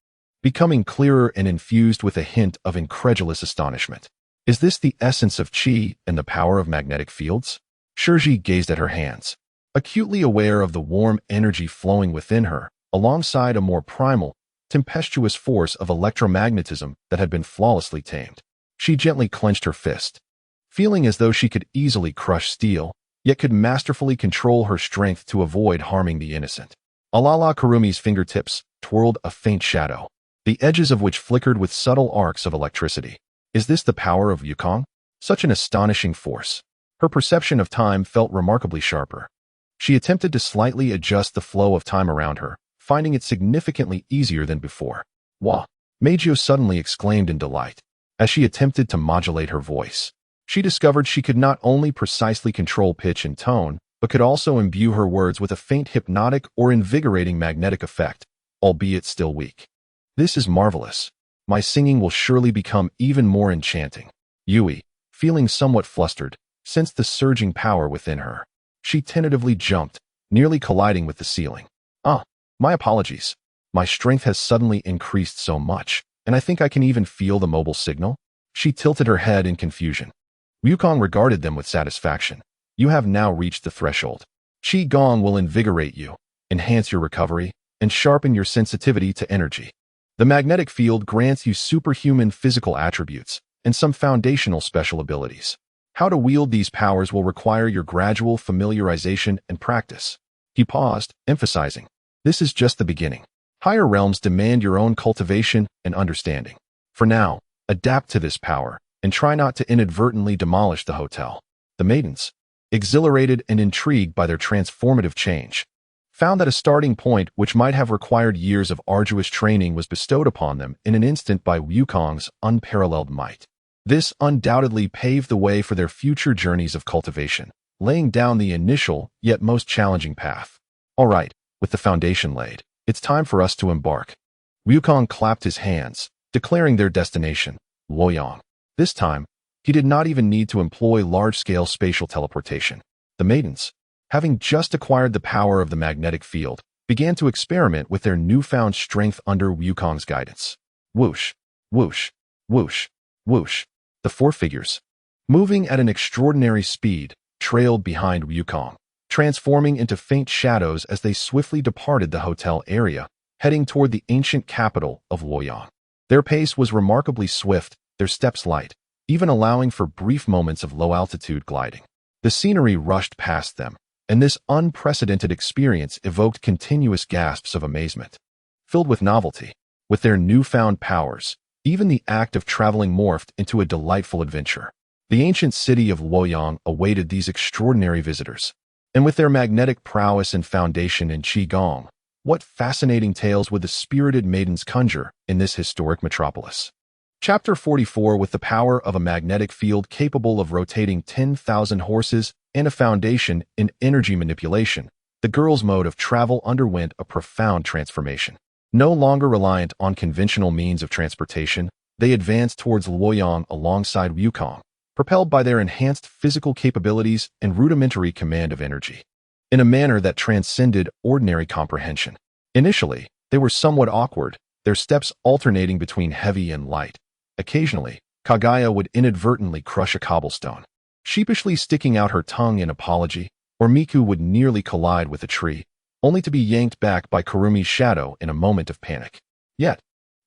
becoming clearer and infused with a hint of incredulous astonishment. Is this the essence of qi and the power of magnetic fields? Shiori gazed at her hands, acutely aware of the warm energy flowing within her, alongside a more primal, tempestuous force of electromagnetism that had been flawlessly tamed. She gently clenched her fist, feeling as though she could easily crush steel, yet could masterfully control her strength to avoid harming the innocent. Alala Kurumi's fingertips twirled a faint shadow, the edges of which flickered with subtle arcs of electricity. Is this the power of Wukong? Such an astonishing force. Her perception of time felt remarkably sharper. She attempted to slightly adjust the flow of time around her, finding it significantly easier than before. Wah! Meijio suddenly exclaimed in delight. As she attempted to modulate her voice, she discovered she could not only precisely control pitch and tone, but could also imbue her words with a faint hypnotic or invigorating magnetic effect, albeit still weak. This is marvelous. My singing will surely become even more enchanting. Yui, feeling somewhat flustered, sensed the surging power within her. She tentatively jumped, nearly colliding with the ceiling. My apologies. My strength has suddenly increased so much, and I think I can even feel the mobile signal. She tilted her head in confusion. Wukong regarded them with satisfaction. You have now reached the threshold. Qi Gong will invigorate you, enhance your recovery, and sharpen your sensitivity to energy. The magnetic field grants you superhuman physical attributes and some foundational special abilities. How to wield these powers will require your gradual familiarization and practice. He paused, emphasizing, this is just the beginning. Higher realms demand your own cultivation and understanding. For now, adapt to this power and try not to inadvertently demolish the hotel. The maidens, exhilarated and intrigued by their transformative change, found that a starting point which might have required years of arduous training was bestowed upon them in an instant by Wukong's unparalleled might. This undoubtedly paved the way for their future journeys of cultivation, laying down the initial yet most challenging path. All right, with the foundation laid, it's time for us to embark. Wukong clapped his hands, declaring their destination, Luoyang. This time, he did not even need to employ large-scale spatial teleportation. The maidens, having just acquired the power of the magnetic field, began to experiment with their newfound strength under Wukong's guidance. Whoosh, whoosh, whoosh, whoosh. The four figures, moving at an extraordinary speed, trailed behind Wukong, transforming into faint shadows as they swiftly departed the hotel area, heading toward the ancient capital of Luoyang. Their pace was remarkably swift, their steps light, even allowing for brief moments of low-altitude gliding. The scenery rushed past them, and this unprecedented experience evoked continuous gasps of amazement. Filled with novelty, with their newfound powers, even the act of traveling morphed into a delightful adventure. The ancient city of Luoyang awaited these extraordinary visitors. And with their magnetic prowess and foundation in Qigong, what fascinating tales would the spirited maidens conjure in this historic metropolis? Chapter 44. With the power of a magnetic field capable of rotating 10,000 horses and a foundation in energy manipulation, the girls' mode of travel underwent a profound transformation. No longer reliant on conventional means of transportation, they advanced towards Luoyang alongside Wukong, propelled by their enhanced physical capabilities and rudimentary command of energy, in a manner that transcended ordinary comprehension. Initially, they were somewhat awkward, their steps alternating between heavy and light. Occasionally, Kaguya would inadvertently crush a cobblestone, sheepishly sticking out her tongue in apology, or Miku would nearly collide with a tree, only to be yanked back by Kurumi's shadow in a moment of panic. Yet,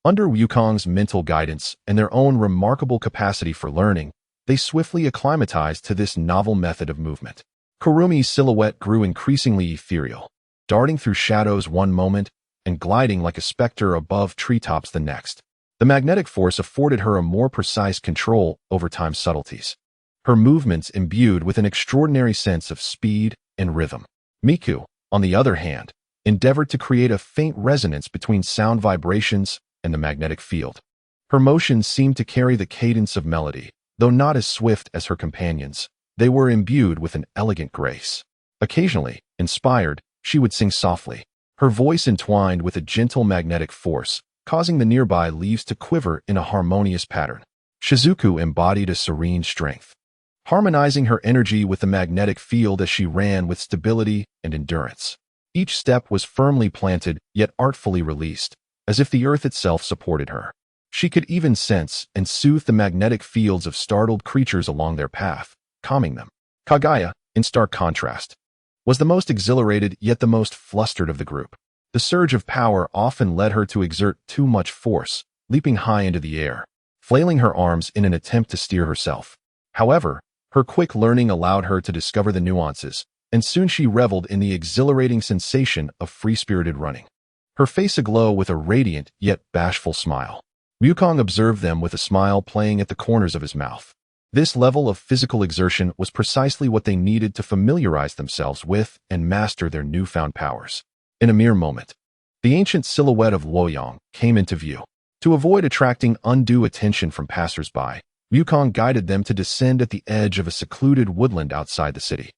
under Wukong's mental guidance and their own remarkable capacity for learning, they swiftly acclimatized to this novel method of movement. Kurumi's silhouette grew increasingly ethereal, darting through shadows one moment and gliding like a specter above treetops the next. The magnetic force afforded her a more precise control over time's subtleties, her movements imbued with an extraordinary sense of speed and rhythm. Miku, on the other hand, endeavored to create a faint resonance between sound vibrations and the magnetic field. Her motions seemed to carry the cadence of melody, though not as swift as her companions. They were imbued with an elegant grace. Occasionally, inspired, she would sing softly, her voice entwined with a gentle magnetic force, causing the nearby leaves to quiver in a harmonious pattern. Shizuku embodied a serene strength, harmonizing her energy with the magnetic field as she ran with stability and endurance. Each step was firmly planted, yet artfully released, as if the earth itself supported her. She could even sense and soothe the magnetic fields of startled creatures along their path, calming them. Kaguya, in stark contrast, was the most exhilarated yet the most flustered of the group. The surge of power often led her to exert too much force, leaping high into the air, flailing her arms in an attempt to steer herself. However, her quick learning allowed her to discover the nuances, and soon she reveled in the exhilarating sensation of free-spirited running, her face aglow with a radiant yet bashful smile. Wukong observed them with a smile playing at the corners of his mouth. This level of physical exertion was precisely what they needed to familiarize themselves with and master their newfound powers. In a mere moment, the ancient silhouette of Luoyang came into view. To avoid attracting undue attention from passers-by, Wukong guided them to descend at the edge of a secluded woodland outside the city,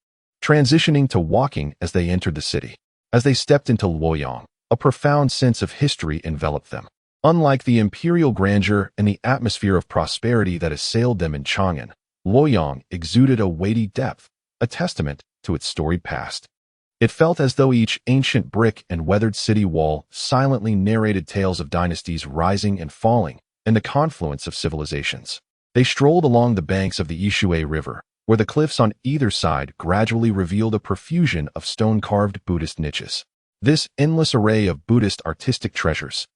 transitioning to walking as they entered the city. As they stepped into Luoyang, a profound sense of history enveloped them. Unlike the imperial grandeur and the atmosphere of prosperity that assailed them in Chang'an, Luoyang exuded a weighty depth, a testament to its storied past. It felt as though each ancient brick and weathered city wall silently narrated tales of dynasties rising and falling and the confluence of civilizations. They strolled along the banks of the Ishui River, where the cliffs on either side gradually revealed a profusion of stone-carved Buddhist niches. This endless array of Buddhist artistic treasures,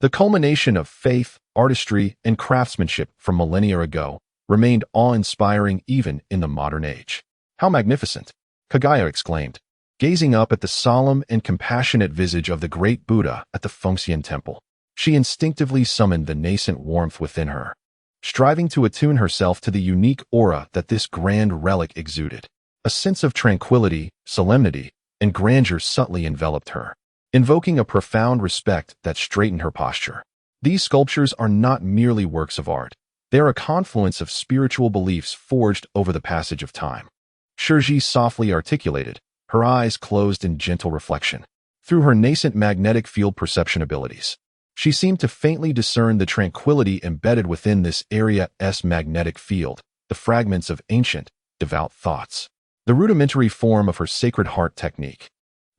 the culmination of faith, artistry, and craftsmanship from millennia ago, remained awe-inspiring even in the modern age. "How magnificent!" Kaguya exclaimed, gazing up at the solemn and compassionate visage of the great Buddha at the Fengxian temple. She instinctively summoned the nascent warmth within her, striving to attune herself to the unique aura that this grand relic exuded. A sense of tranquility, solemnity, and grandeur subtly enveloped her, invoking a profound respect that straightened her posture. These sculptures are not merely works of art. They are a confluence of spiritual beliefs forged over the passage of time. Shiori softly articulated, her eyes closed in gentle reflection. Through her nascent magnetic field perception abilities, she seemed to faintly discern the tranquility embedded within this area's magnetic field, the fragments of ancient, devout thoughts, the rudimentary form of her sacred heart technique.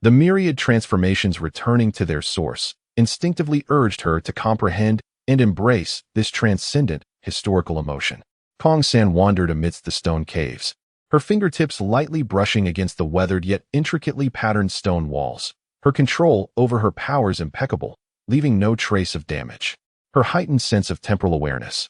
The myriad transformations returning to their source instinctively urged her to comprehend and embrace this transcendent, historical emotion. Kong-san wandered amidst the stone caves, her fingertips lightly brushing against the weathered yet intricately patterned stone walls, her control over her powers impeccable, leaving no trace of damage. Her heightened sense of temporal awareness,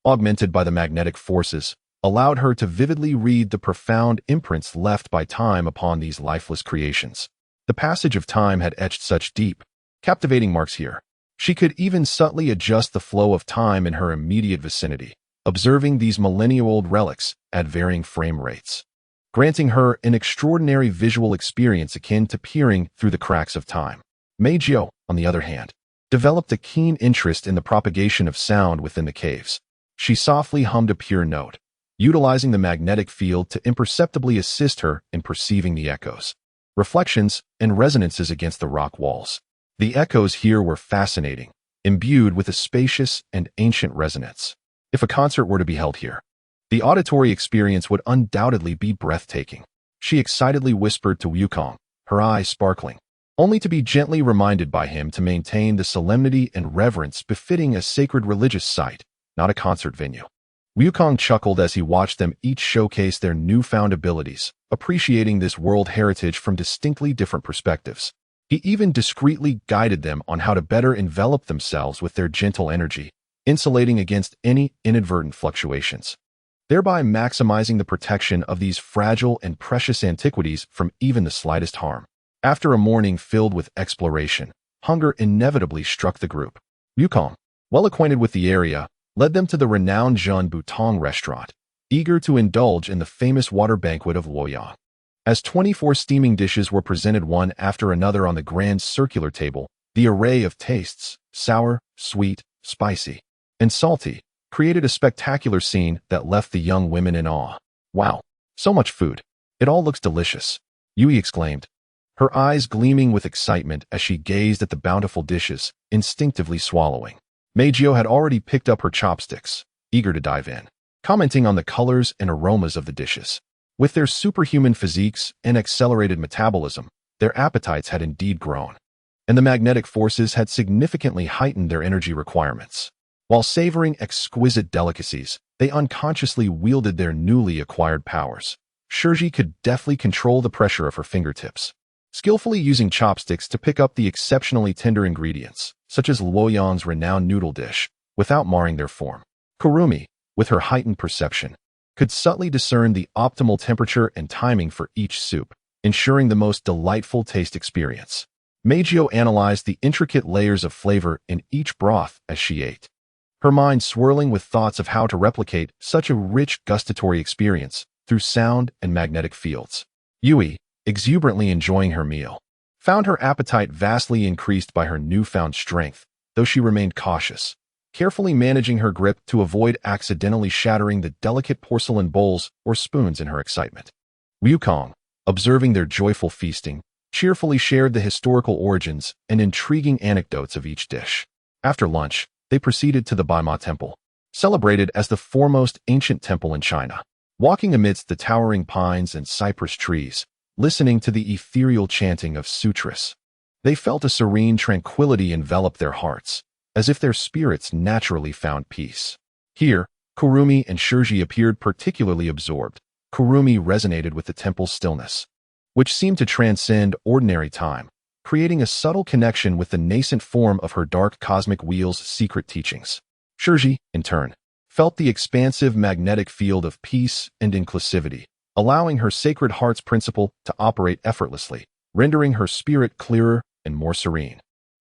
augmented by the magnetic forces, allowed her to vividly read the profound imprints left by time upon these lifeless creations. The passage of time had etched such deep, captivating marks here. She could even subtly adjust the flow of time in her immediate vicinity, observing these millennia-old relics at varying frame rates, granting her an extraordinary visual experience akin to peering through the cracks of time. Meijio, on the other hand, developed a keen interest in the propagation of sound within the caves. She softly hummed a pure note, utilizing the magnetic field to imperceptibly assist her in perceiving the echoes, reflections, and resonances against the rock walls. The echoes here were fascinating, imbued with a spacious and ancient resonance. If a concert were to be held here, the auditory experience would undoubtedly be breathtaking. She excitedly whispered to Wukong, her eyes sparkling, only to be gently reminded by him to maintain the solemnity and reverence befitting a sacred religious site, not a concert venue. Wukong chuckled as he watched them each showcase their newfound abilities, appreciating this world heritage from distinctly different perspectives. He even discreetly guided them on how to better envelop themselves with their gentle energy, insulating against any inadvertent fluctuations, thereby maximizing the protection of these fragile and precious antiquities from even the slightest harm. After a morning filled with exploration, hunger inevitably struck the group. Wukong, well acquainted with the area, led them to the renowned Jean Butong restaurant, eager to indulge in the famous water banquet of Luoyang. As 24 steaming dishes were presented one after another on the grand circular table, the array of tastes, sour, sweet, spicy, and salty, created a spectacular scene that left the young women in awe. Wow, so much food. It all looks delicious, Yui exclaimed, her eyes gleaming with excitement as she gazed at the bountiful dishes, instinctively swallowing. Meijio had already picked up her chopsticks, eager to dive in, commenting on the colors and aromas of the dishes. With their superhuman physiques and accelerated metabolism, their appetites had indeed grown, and the magnetic forces had significantly heightened their energy requirements. While savoring exquisite delicacies, they unconsciously wielded their newly acquired powers. Shiori could deftly control the pressure of her fingertips, skillfully using chopsticks to pick up the exceptionally tender ingredients, such as Luoyang's renowned noodle dish, without marring their form. Kurumi, with her heightened perception, could subtly discern the optimal temperature and timing for each soup, ensuring the most delightful taste experience. Meijio analyzed the intricate layers of flavor in each broth as she ate, her mind swirling with thoughts of how to replicate such a rich gustatory experience through sound and magnetic fields. Yui, exuberantly enjoying her meal, found her appetite vastly increased by her newfound strength, though she remained cautious, carefully managing her grip to avoid accidentally shattering the delicate porcelain bowls or spoons in her excitement. Wukong, observing their joyful feasting, cheerfully shared the historical origins and intriguing anecdotes of each dish. After lunch, they proceeded to the Baima Temple, celebrated as the foremost ancient temple in China. Walking amidst the towering pines and cypress trees, listening to the ethereal chanting of sutras, they felt a serene tranquility envelop their hearts, as if their spirits naturally found peace. Here, Kurumi and Shiori appeared particularly absorbed. Kurumi resonated with the temple's stillness, which seemed to transcend ordinary time, creating a subtle connection with the nascent form of her dark cosmic wheel's secret teachings. Shiori, in turn, felt the expansive magnetic field of peace and inclusivity, allowing her sacred heart's principle to operate effortlessly, rendering her spirit clearer and more serene,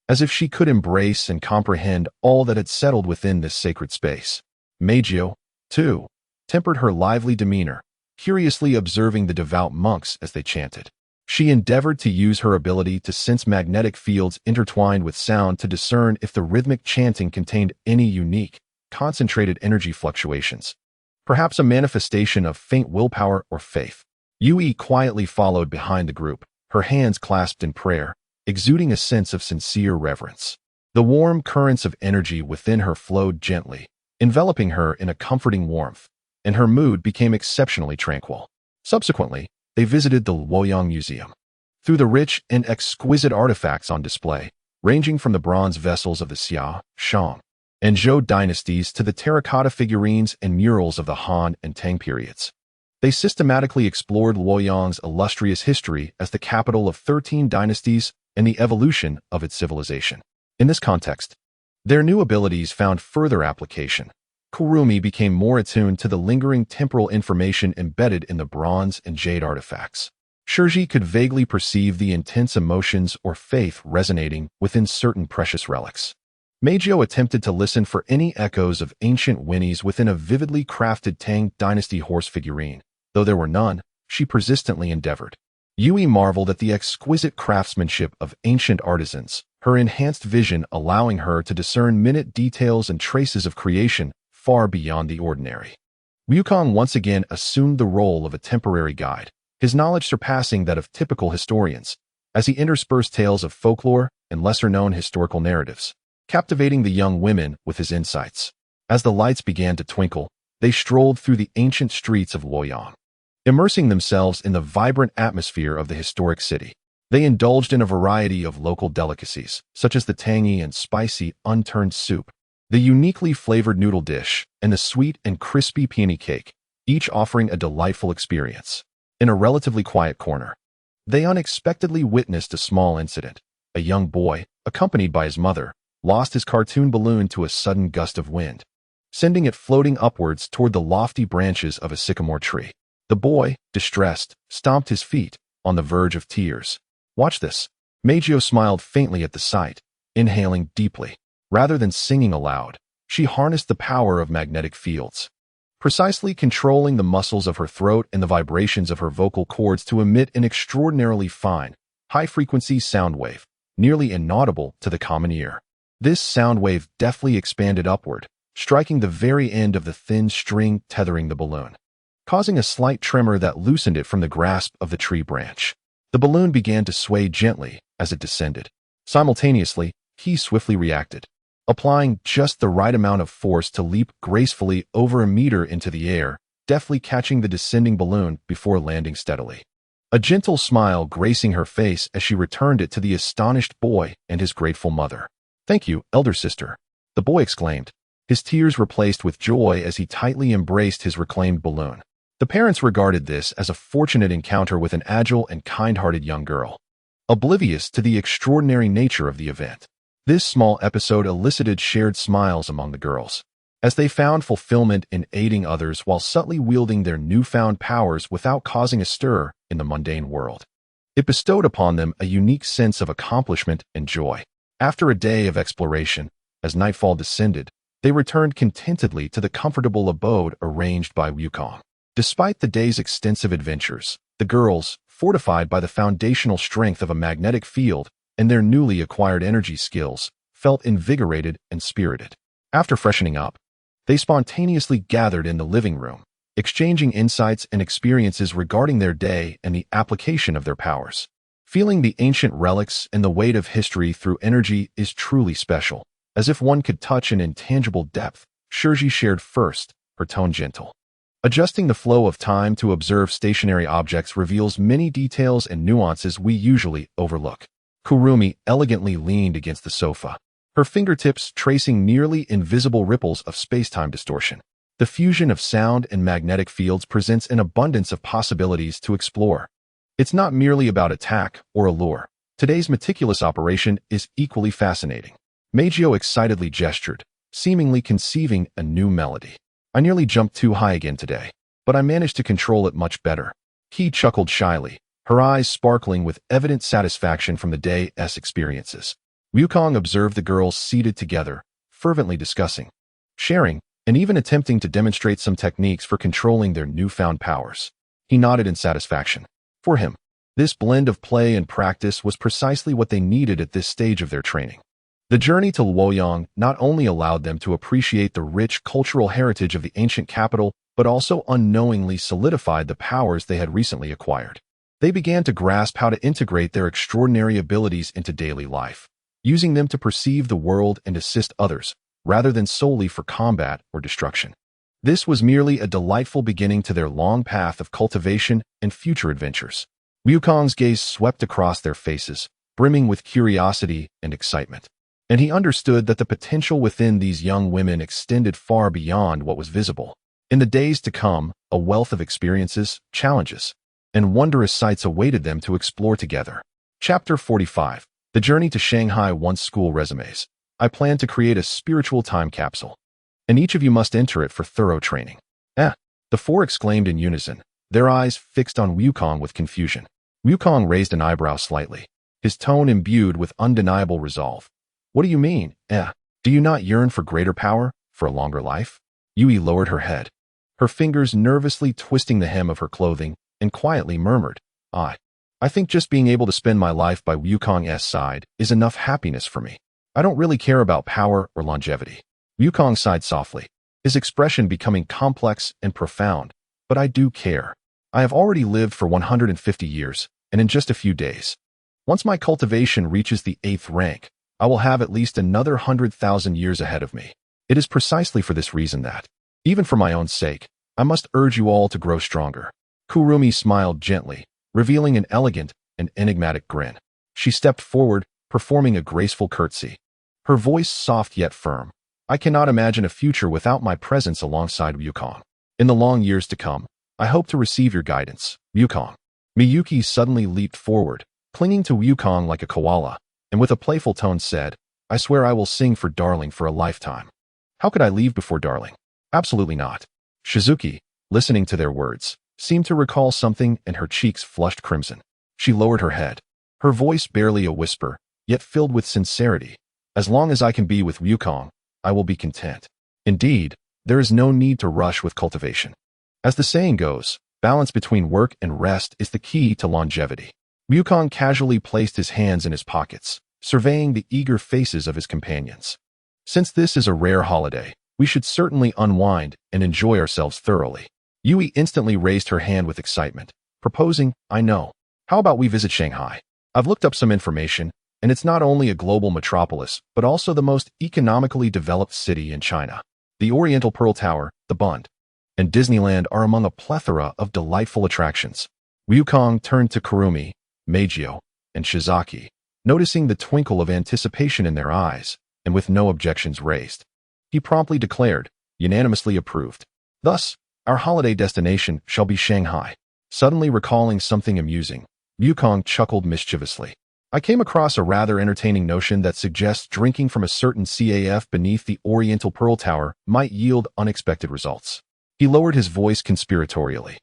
as if she could embrace and comprehend all that had settled within this sacred space. Meijio, too, tempered her lively demeanor, curiously observing the devout monks as they chanted. She endeavored to use her ability to sense magnetic fields intertwined with sound to discern if the rhythmic chanting contained any unique, concentrated energy fluctuations, perhaps a manifestation of faint willpower or faith. Yui quietly followed behind the group, her hands clasped in prayer, exuding a sense of sincere reverence. The warm currents of energy within her flowed gently, enveloping her in a comforting warmth, and her mood became exceptionally tranquil. Subsequently, they visited the Luoyang Museum. Through the rich and exquisite artifacts on display, ranging from the bronze vessels of the Xia, Shang, and Zhou dynasties to the terracotta figurines and murals of the Han and Tang periods, they systematically explored Luoyang's illustrious history as the capital of 13 dynasties and the evolution of its civilization. In this context, their new abilities found further application. Kurumi became more attuned to the lingering temporal information embedded in the bronze and jade artifacts. Shiori could vaguely perceive the intense emotions or faith resonating within certain precious relics. Meijio attempted to listen for any echoes of ancient whinnies within a vividly crafted Tang dynasty horse figurine. Though there were none, she persistently endeavored. Yui marveled at the exquisite craftsmanship of ancient artisans, her enhanced vision allowing her to discern minute details and traces of creation far beyond the ordinary. Wukong once again assumed the role of a temporary guide, his knowledge surpassing that of typical historians, as he interspersed tales of folklore, and lesser-known historical narratives, captivating the young women with his insights. As the lights began to twinkle, they strolled through the ancient streets of Luoyang, immersing themselves in the vibrant atmosphere of the historic city. They indulged in a variety of local delicacies, such as the tangy and spicy unturned soup, the uniquely flavored noodle dish, and the sweet and crispy peony cake, each offering a delightful experience. In a relatively quiet corner, they unexpectedly witnessed a small incident. A young boy, accompanied by his mother, lost his cartoon balloon to a sudden gust of wind, sending it floating upwards toward the lofty branches of a sycamore tree. The boy, distressed, stomped his feet, on the verge of tears. "Watch this." Meijio smiled faintly at the sight, inhaling deeply. Rather than singing aloud, she harnessed the power of magnetic fields, precisely controlling the muscles of her throat and the vibrations of her vocal cords to emit an extraordinarily fine, high-frequency sound wave, nearly inaudible to the common ear. This sound wave deftly expanded upward, striking the very end of the thin string tethering the balloon, causing a slight tremor that loosened it from the grasp of the tree branch. The balloon began to sway gently as it descended. Simultaneously, he swiftly reacted, applying just the right amount of force to leap gracefully over a meter into the air, deftly catching the descending balloon before landing steadily. A gentle smile gracing her face as she returned it to the astonished boy and his grateful mother. "Thank you, elder sister," the boy exclaimed, his tears replaced with joy as he tightly embraced his reclaimed balloon. The parents regarded this as a fortunate encounter with an agile and kind-hearted young girl, oblivious to the extraordinary nature of the event. This small episode elicited shared smiles among the girls, as they found fulfillment in aiding others while subtly wielding their newfound powers without causing a stir in the mundane world. It bestowed upon them a unique sense of accomplishment and joy. After a day of exploration, as nightfall descended, they returned contentedly to the comfortable abode arranged by Wukong. Despite the day's extensive adventures, the girls, fortified by the foundational strength of a magnetic field and their newly acquired energy skills, felt invigorated and spirited. After freshening up, they spontaneously gathered in the living room, exchanging insights and experiences regarding their day and the application of their powers. Feeling the ancient relics and the weight of history through energy is truly special, as if one could touch an intangible depth. Shirji shared first, her tone gentle. Adjusting the flow of time to observe stationary objects reveals many details and nuances we usually overlook. Kurumi elegantly leaned against the sofa, her fingertips tracing nearly invisible ripples of space-time distortion. The fusion of sound and magnetic fields presents an abundance of possibilities to explore. It's not merely about attack or allure. Today's meticulous operation is equally fascinating. Meijio excitedly gestured, seemingly conceiving a new melody. "I nearly jumped too high again today, but I managed to control it much better." He chuckled shyly, her eyes sparkling with evident satisfaction from the day's experiences. Wukong observed the girls seated together, fervently discussing, sharing, and even attempting to demonstrate some techniques for controlling their newfound powers. He nodded in satisfaction. For him, this blend of play and practice was precisely what they needed at this stage of their training. The journey to Luoyang not only allowed them to appreciate the rich cultural heritage of the ancient capital, but also unknowingly solidified the powers they had recently acquired. They began to grasp how to integrate their extraordinary abilities into daily life, using them to perceive the world and assist others, rather than solely for combat or destruction. This was merely a delightful beginning to their long path of cultivation and future adventures. Wukong's gaze swept across their faces, brimming with curiosity and excitement, and he understood that the potential within these young women extended far beyond what was visible. In the days to come, a wealth of experiences, challenges, and wondrous sights awaited them to explore together. Chapter 45. The Journey to Shanghai. Once school resumes. I plan to create a spiritual time capsule, and each of you must enter it for thorough training. The four exclaimed in unison, their eyes fixed on Wukong with confusion. Wukong raised an eyebrow slightly, his tone imbued with undeniable resolve. "What do you mean? Do you not yearn for greater power, for a longer life?" Yui lowered her head, her fingers nervously twisting the hem of her clothing, and quietly murmured, I think just being able to spend my life by Wukong's side is enough happiness for me. I don't really care about power or longevity." Wukong sighed softly, his expression becoming complex and profound. "But I do care. I have already lived for 150 years, and in just a few days, Once my cultivation reaches the 8th rank, I will have at least another 100,000 years ahead of me. It is precisely for this reason that, even for my own sake, I must urge you all to grow stronger." Kurumi smiled gently, revealing an elegant and enigmatic grin. She stepped forward, performing a graceful curtsy. Her voice soft yet firm. "I cannot imagine a future without my presence alongside Wukong. In the long years to come, I hope to receive your guidance, Wukong." Miyuki suddenly leaped forward, clinging to Wukong like a koala, and with a playful tone said, "I swear I will sing for Darling for a lifetime." "How could I leave before Darling?" "Absolutely not." Shizuki, listening to their words, seemed to recall something and her cheeks flushed crimson. She lowered her head, her voice barely a whisper, yet filled with sincerity. "As long as I can be with Wukong, I will be content. Indeed, there is no need to rush with cultivation. As the saying goes, balance between work and rest is the key to longevity." Wukong casually placed his hands in his pockets, surveying the eager faces of his companions. "Since this is a rare holiday, we should certainly unwind and enjoy ourselves thoroughly." Yui instantly raised her hand with excitement, proposing, "I know. How about we visit Shanghai? I've looked up some information, and it's not only a global metropolis, but also the most economically developed city in China. The Oriental Pearl Tower, the Bund, and Disneyland are among a plethora of delightful attractions." Wukong turned to Kurumi, Meijio, and Shizaki, noticing the twinkle of anticipation in their eyes, and with no objections raised. He promptly declared, "Unanimously approved. Thus, our holiday destination shall be Shanghai." Suddenly recalling something amusing, Wukong chuckled mischievously. "I came across a rather entertaining notion that suggests drinking from a certain CAF beneath the Oriental Pearl Tower might yield unexpected results." He lowered his voice conspiratorially.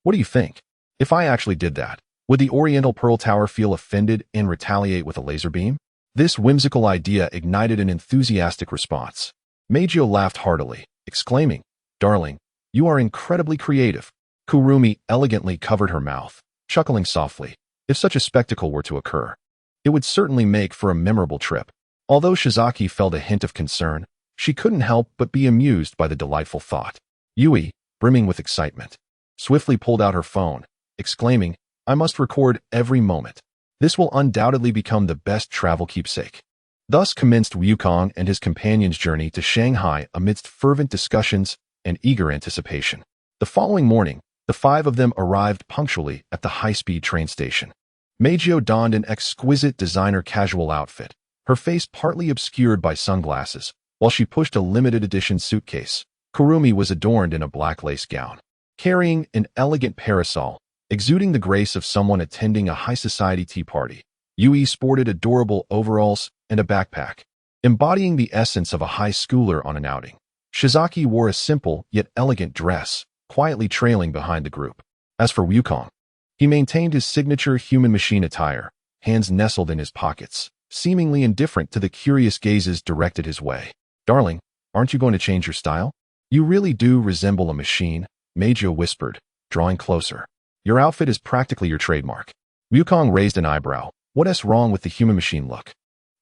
"What do you think? If I actually did that, would the Oriental Pearl Tower feel offended and retaliate with a laser beam?" This whimsical idea ignited an enthusiastic response. Meijio laughed heartily, exclaiming, "Darling, you are incredibly creative." Kurumi elegantly covered her mouth, chuckling softly. If such a spectacle were to occur, it would certainly make for a memorable trip. Although Shizaki felt a hint of concern, she couldn't help but be amused by the delightful thought. Yui, brimming with excitement, swiftly pulled out her phone, exclaiming, "I must record every moment. This will undoubtedly become the best travel keepsake." Thus commenced Wukong and his companion's journey to Shanghai amidst fervent discussions and eager anticipation. The following morning, the 5 of them arrived punctually at the high-speed train station. Meijio donned an exquisite designer casual outfit, her face partly obscured by sunglasses, while she pushed a limited-edition suitcase. Kurumi was adorned in a black lace gown, carrying an elegant parasol, exuding the grace of someone attending a high-society tea party. Yui sported adorable overalls and a backpack, embodying the essence of a high schooler on an outing. Shizaki wore a simple yet elegant dress, quietly trailing behind the group. As for Wukong, he maintained his signature human-machine attire, hands nestled in his pockets, seemingly indifferent to the curious gazes directed his way. "Darling, aren't you going to change your style? You really do resemble a machine," Meijio whispered, drawing closer. "Your outfit is practically your trademark." Wukong raised an eyebrow. "What's wrong with the human-machine look?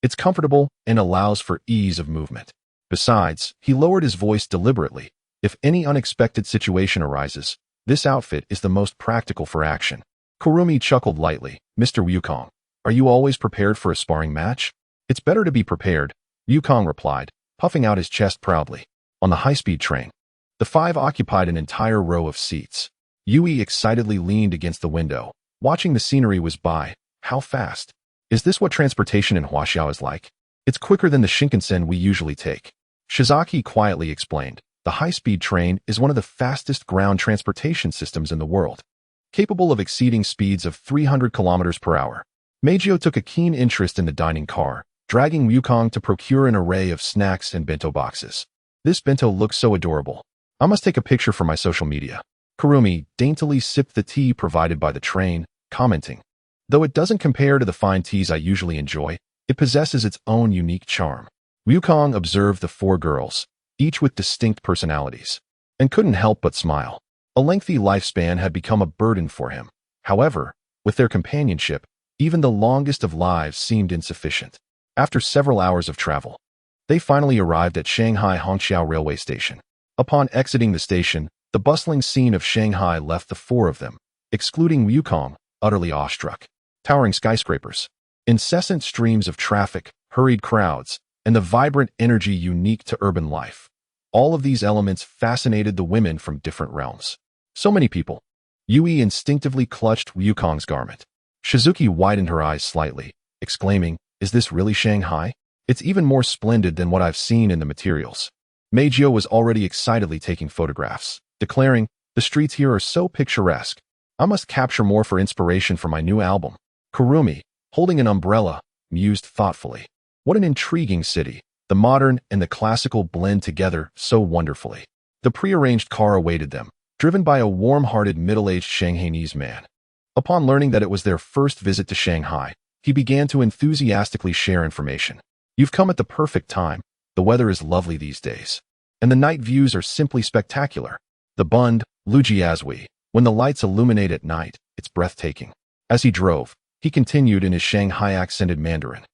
It's comfortable and allows for ease of movement. Besides," he lowered his voice deliberately, "if any unexpected situation arises, this outfit is the most practical for action." Kurumi chuckled lightly. "Mr. Wukong, are you always prepared for a sparring match?" "It's better to be prepared," Wukong replied, puffing out his chest proudly. On the high-speed train, the 5 occupied an entire row of seats. Yui excitedly leaned against the window, watching the scenery whiz by. "How fast? Is this what transportation in Huaxiao is like?" "It's quicker than the Shinkansen we usually take," Shizaki quietly explained. "The high-speed train is one of the fastest ground transportation systems in the world, capable of exceeding speeds of 300 kilometers per hour." Meijio took a keen interest in the dining car, dragging Wukong to procure an array of snacks and bento boxes. "This bento looks so adorable. I must take a picture for my social media." Kurumi daintily sipped the tea provided by the train, commenting, "Though it doesn't compare to the fine teas I usually enjoy, it possesses its own unique charm." Wukong observed the 4 girls, each with distinct personalities, and couldn't help but smile. A lengthy lifespan had become a burden for him. However, with their companionship, even the longest of lives seemed insufficient. After several hours of travel, they finally arrived at Shanghai Hongqiao Railway Station. Upon exiting the station, the bustling scene of Shanghai left the 4 of them, excluding Wukong, utterly awestruck. Towering skyscrapers, Incessant streams of traffic, hurried crowds, and the vibrant energy unique to urban life. All of these elements fascinated the women from different realms. So many people. Yui instinctively clutched Ryukong's garment. Shizuki widened her eyes slightly, exclaiming, "Is this really Shanghai? It's even more splendid than what I've seen in the materials." Meijio was already excitedly taking photographs, declaring, "The streets here are so picturesque. I must capture more for inspiration for my new album." Kurumi, holding an umbrella, mused thoughtfully. What an intriguing city. The modern and the classical blend together so wonderfully. The prearranged car awaited them, driven by a warm-hearted middle-aged Shanghainese man. Upon learning that it was their first visit to Shanghai, he began to enthusiastically share information. "You've come at the perfect time. The weather is lovely these days. And the night views are simply spectacular. The Bund, Lujiazui, when the lights illuminate at night, it's breathtaking." As he drove, he continued in his Shanghai-accented Mandarin.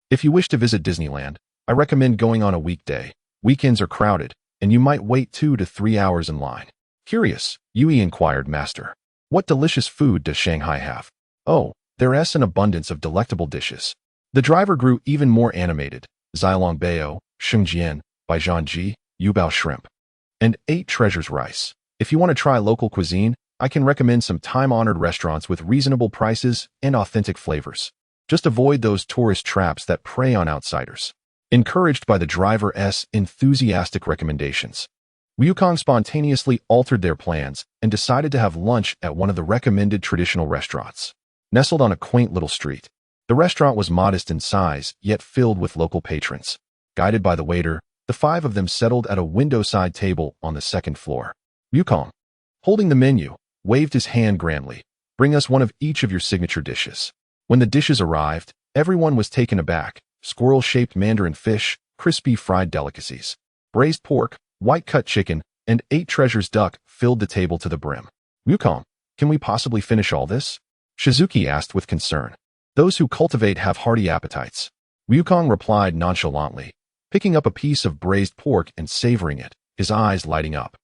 "If you wish to visit Disneyland, I recommend going on a weekday. Weekends are crowded, and you might wait 2 to 3 hours in line." "Curious," Yui inquired, "Master, what delicious food does Shanghai have?" "Oh, there's an abundance of delectable dishes." The driver grew even more animated. Zilong Bao, Shengjian, Baijianji, Yubao shrimp, and 8 treasures rice. If you want to try local cuisine, I can recommend some time-honored restaurants with reasonable prices and authentic flavors. Just avoid those tourist traps that prey on outsiders. Encouraged by the driver's enthusiastic recommendations, Ryukong spontaneously altered their plans and decided to have lunch at one of the recommended traditional restaurants. Nestled on a quaint little street, the restaurant was modest in size, yet filled with local patrons. Guided by the waiter, the 5 of them settled at a window-side table on the 2nd floor. Ryukong, holding the menu, waved his hand grandly. "Bring us one of each of your signature dishes." When the dishes arrived, everyone was taken aback. Squirrel-shaped mandarin fish, crispy fried delicacies, braised pork, white-cut chicken, and 8 treasures duck filled the table to the brim. "Ryukong, can we possibly finish all this?" Shizuki asked with concern. "Those who cultivate have hearty appetites." Ryukong replied nonchalantly, picking up a piece of braised pork and savoring it, his eyes lighting up.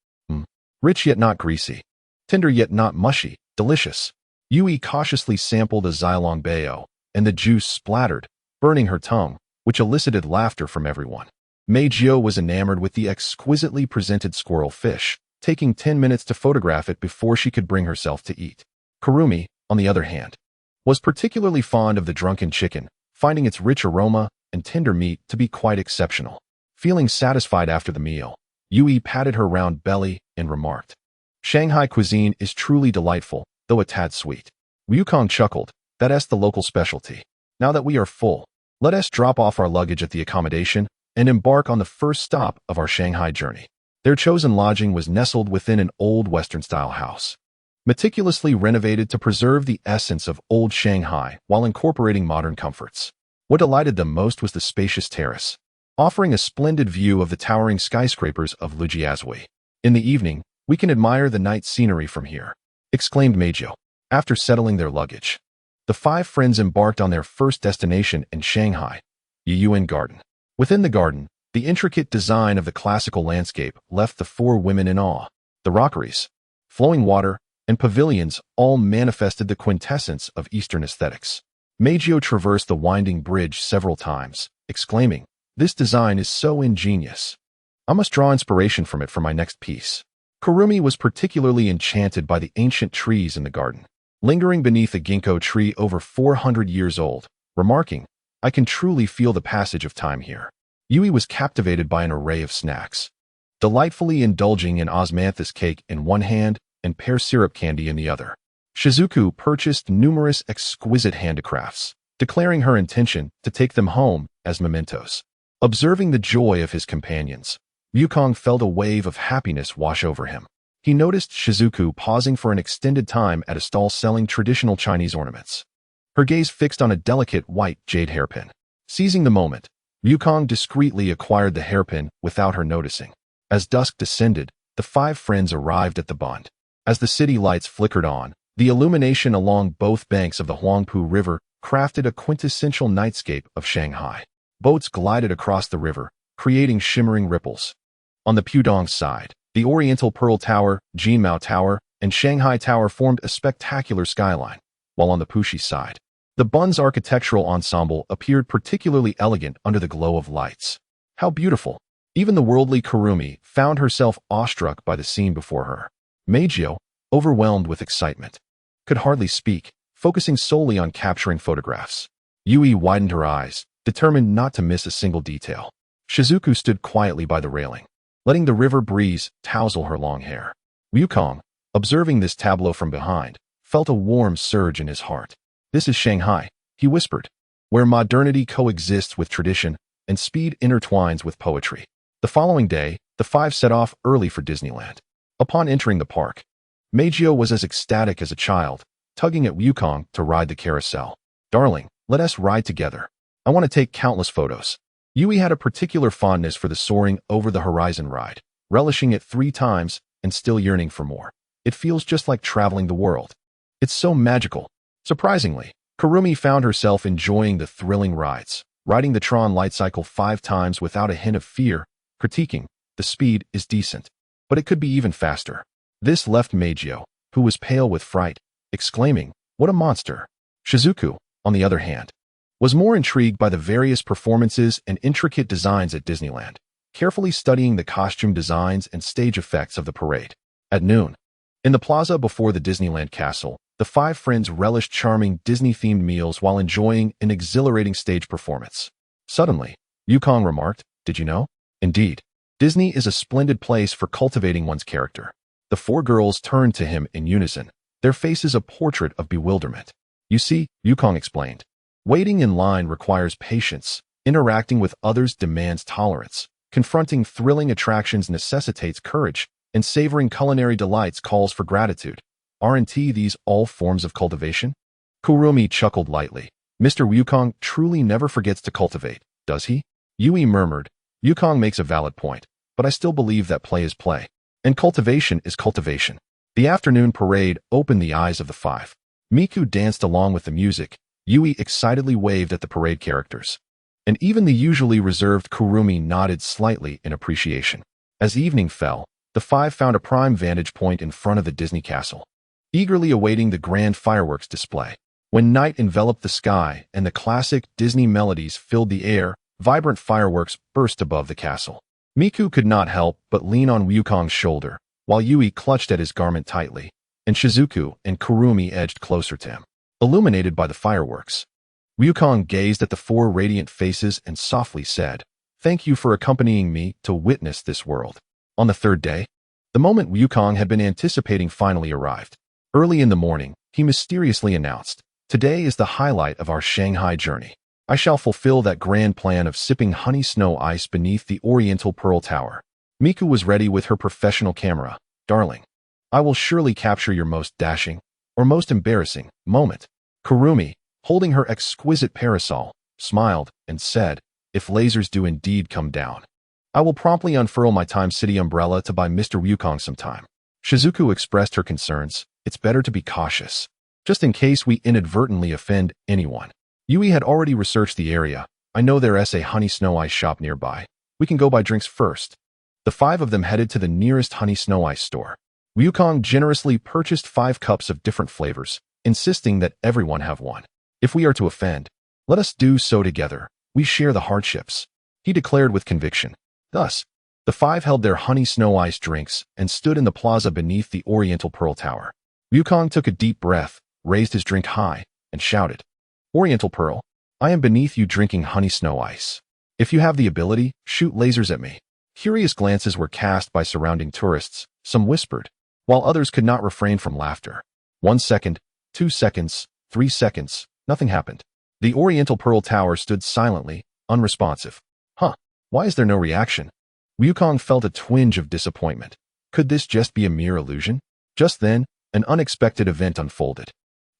Rich yet not greasy. Tender yet not mushy. Delicious." Yui cautiously sampled a Zilong Bao, and the juice splattered, burning her tongue, which elicited laughter from everyone. Meijio was enamored with the exquisitely presented squirrel fish, taking 10 minutes to photograph it before she could bring herself to eat. Kurumi, on the other hand, was particularly fond of the drunken chicken, finding its rich aroma and tender meat to be quite exceptional. Feeling satisfied after the meal, Yui patted her round belly and remarked, "Shanghai cuisine is truly delightful, though a tad sweet." Ryukong chuckled, "That's the local specialty. Now that we are full, let us drop off our luggage at the accommodation and embark on the first stop of our Shanghai journey." Their chosen lodging was nestled within an old Western-style house, meticulously renovated to preserve the essence of old Shanghai while incorporating modern comforts. What delighted them most was the spacious terrace, offering a splendid view of the towering skyscrapers of Lujiazui. "In the evening, we can admire the night scenery from here," exclaimed Meijio. After settling their luggage, the 5 friends embarked on their first destination in Shanghai, Yiyuan Garden. Within the garden, the intricate design of the classical landscape left the 4 women in awe. The rockeries, flowing water, and pavilions all manifested the quintessence of Eastern aesthetics. Meijio traversed the winding bridge several times, exclaiming, "This design is so ingenious. I must draw inspiration from it for my next piece." Kurumi was particularly enchanted by the ancient trees in the garden, lingering beneath a ginkgo tree over 400 years old, remarking, "I can truly feel the passage of time here." Yui was captivated by an array of snacks, delightfully indulging in osmanthus cake in one hand and pear syrup candy in the other. Shizuku purchased numerous exquisite handicrafts, declaring her intention to take them home as mementos. Observing the joy of his companions, Ryukong felt a wave of happiness wash over him. He noticed Shizuku pausing for an extended time at a stall selling traditional Chinese ornaments, her gaze fixed on a delicate white jade hairpin. Seizing the moment, Ryukong discreetly acquired the hairpin without her noticing. As dusk descended, the 5 friends arrived at the Bund. As the city lights flickered on, the illumination along both banks of the Huangpu River crafted a quintessential nightscape of Shanghai. Boats glided across the river, creating shimmering ripples. On the Pudong side, the Oriental Pearl Tower, Jinmao Tower, and Shanghai Tower formed a spectacular skyline, while on the Puxi side, The Bun's architectural ensemble appeared particularly elegant under the glow of lights. How beautiful! Even the worldly Kurumi found herself awestruck by the scene before her. Meijio, overwhelmed with excitement, could hardly speak, focusing solely on capturing photographs. Yui widened her eyes, determined not to miss a single detail. Shizuku stood quietly by the railing, letting the river breeze tousle her long hair. Wukong, observing this tableau from behind, felt a warm surge in his heart. This is Shanghai, he whispered, where modernity coexists with tradition and speed intertwines with poetry. The following day, the five set off early for Disneyland. Upon entering the park, Meijio was as ecstatic as a child, tugging at Wukong to ride the carousel. Darling, let us ride together. I want to take countless photos. Yui had a particular fondness for the soaring over the horizon ride, relishing it 3 times and still yearning for more. It feels just like traveling the world. It's so magical. Surprisingly, Kurumi found herself enjoying the thrilling rides, riding the Tron light cycle 5 times without a hint of fear, critiquing, the speed is decent, but it could be even faster. This left Meijio, who was pale with fright, exclaiming, what a monster. Shizuku, on the other hand, was more intrigued by the various performances and intricate designs at Disneyland, carefully studying the costume designs and stage effects of the parade. At noon, in the plaza before the Disneyland castle, the 5 friends relished charming Disney-themed meals while enjoying an exhilarating stage performance. Suddenly, Yukong remarked, did you know? Indeed, Disney is a splendid place for cultivating one's character. The 4 girls turned to him in unison, their faces a portrait of bewilderment. You see, Yukong explained, waiting in line requires patience, interacting with others demands tolerance, confronting thrilling attractions necessitates courage, and savoring culinary delights calls for gratitude. Aren't these all forms of cultivation? Kurumi chuckled lightly. Mr. Wukong truly never forgets to cultivate, does he? Yui murmured, Wukong makes a valid point, but I still believe that play is play, and cultivation is cultivation. The afternoon parade opened the eyes of the 5. Miku danced along with the music, Yui excitedly waved at the parade characters, and even the usually reserved Kurumi nodded slightly in appreciation. As evening fell, the 5 found a prime vantage point in front of the Disney castle, eagerly awaiting the grand fireworks display. When night enveloped the sky and the classic Disney melodies filled the air, vibrant fireworks burst above the castle. Miku could not help but lean on Wukong's shoulder, while Yui clutched at his garment tightly, and Shizuku and Kurumi edged closer to him, illuminated by the fireworks. Wukong gazed at the 4 radiant faces and softly said, thank you for accompanying me to witness this world. On the 3rd day, the moment Wukong had been anticipating finally arrived. Early in the morning, he mysteriously announced, today is the highlight of our Shanghai journey. I shall fulfill that grand plan of sipping honey snow ice beneath the Oriental Pearl Tower. Miku was ready with her professional camera. Darling, I will surely capture your most dashing, or most embarrassing, moment. Kurumi, holding her exquisite parasol, smiled and said, if lasers do indeed come down, I will promptly unfurl my Time City umbrella to buy Mr. Wukong some time. Shizuku expressed her concerns, it's better to be cautious, just in case we inadvertently offend anyone. Yui had already researched the area. I know there's a honey snow ice shop nearby. We can go buy drinks first. The 5 of them headed to the nearest honey snow ice store. Wukong generously purchased 5 cups of different flavors, insisting that everyone have one. If we are to offend, let us do so together. We share the hardships, he declared with conviction. Thus, the 5 held their honey snow ice drinks and stood in the plaza beneath the Oriental Pearl Tower. Wukong took a deep breath, raised his drink high, and shouted, Oriental Pearl, I am beneath you drinking honey snow ice. If you have the ability, shoot lasers at me. Curious glances were cast by surrounding tourists, some whispered, while others could not refrain from laughter. 1 second, 2 seconds, 3 seconds, nothing happened. The Oriental Pearl Tower stood silently, unresponsive. Why is there no reaction? Wukong felt a twinge of disappointment. Could this just be a mere illusion? Just then, an unexpected event unfolded.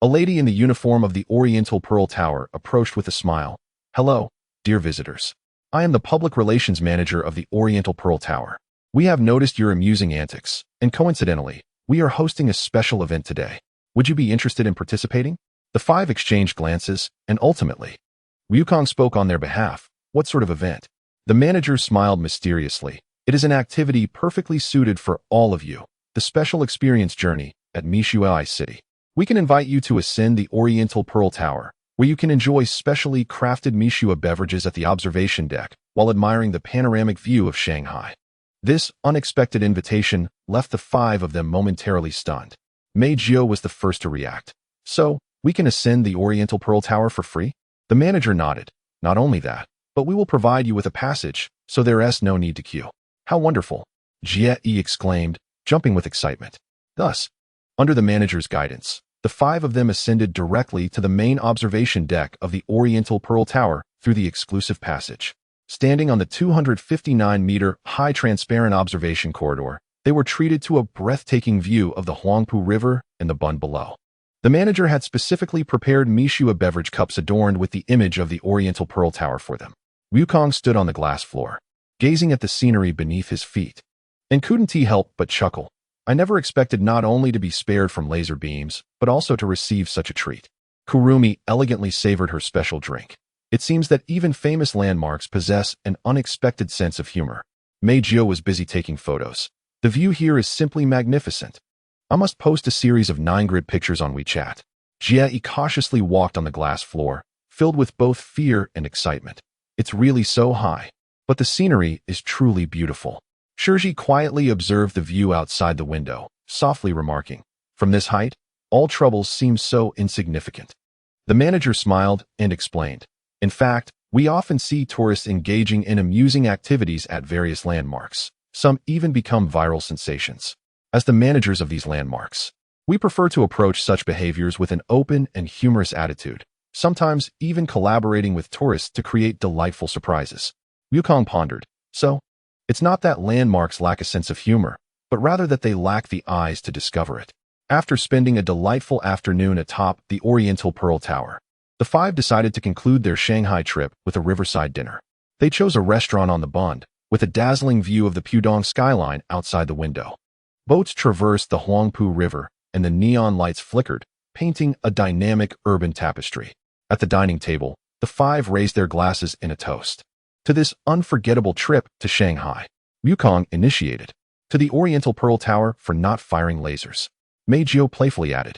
A lady in the uniform of the Oriental Pearl Tower approached with a smile. Hello, dear visitors. I am the public relations manager of the Oriental Pearl Tower. We have noticed your amusing antics, and coincidentally, we are hosting a special event today. Would you be interested in participating? The 5 exchanged glances, and ultimately, Wukong spoke on their behalf. What sort of event? The manager smiled mysteriously. It is an activity perfectly suited for all of you, the special experience journey at Mishuai City. We can invite you to ascend the Oriental Pearl Tower, where you can enjoy specially crafted Mishua beverages at the observation deck while admiring the panoramic view of Shanghai. This unexpected invitation left the five of them momentarily stunned. Meijio was the first to react. So, we can ascend the Oriental Pearl Tower for free? The manager nodded. Not only that, but we will provide you with a passage, so there's no need to queue. How wonderful! Jie exclaimed, jumping with excitement. Thus, under the manager's guidance, the five of them ascended directly to the main observation deck of the Oriental Pearl Tower through the exclusive passage. Standing on the 259-meter high transparent observation corridor, they were treated to a breathtaking view of the Huangpu River and the Bund below. The manager had specifically prepared Mishua beverage cups adorned with the image of the Oriental Pearl Tower for them. Wukong stood on the glass floor, gazing at the scenery beneath his feet. And couldn't he help but chuckle? I never expected not only to be spared from laser beams, but also to receive such a treat. Kurumi elegantly savored her special drink. It seems that even famous landmarks possess an unexpected sense of humor. Meijio was busy taking photos. The view here is simply magnificent. I must post a series of 9-grid pictures on WeChat. Jie cautiously walked on the glass floor, filled with both fear and excitement. It's really so high. But the scenery is truly beautiful. Shiori quietly observed the view outside the window, softly remarking, "From this height, all troubles seem so insignificant." The manager smiled and explained, "In fact, we often see tourists engaging in amusing activities at various landmarks. Some even become viral sensations. As the managers of these landmarks, we prefer to approach such behaviors with an open and humorous attitude, sometimes even collaborating with tourists to create delightful surprises." Wukong pondered, "So, it's not that landmarks lack a sense of humor, but rather that they lack the eyes to discover it." After spending a delightful afternoon atop the Oriental Pearl Tower, the five decided to conclude their Shanghai trip with a riverside dinner. They chose a restaurant on the Bund, with a dazzling view of the Pudong skyline outside the window. Boats traversed the Huangpu River, and the neon lights flickered, painting a dynamic urban tapestry. At the dining table, the five raised their glasses in a toast. To this unforgettable trip to Shanghai, Wukong initiated. To the Oriental Pearl Tower for not firing lasers. Meijio playfully added.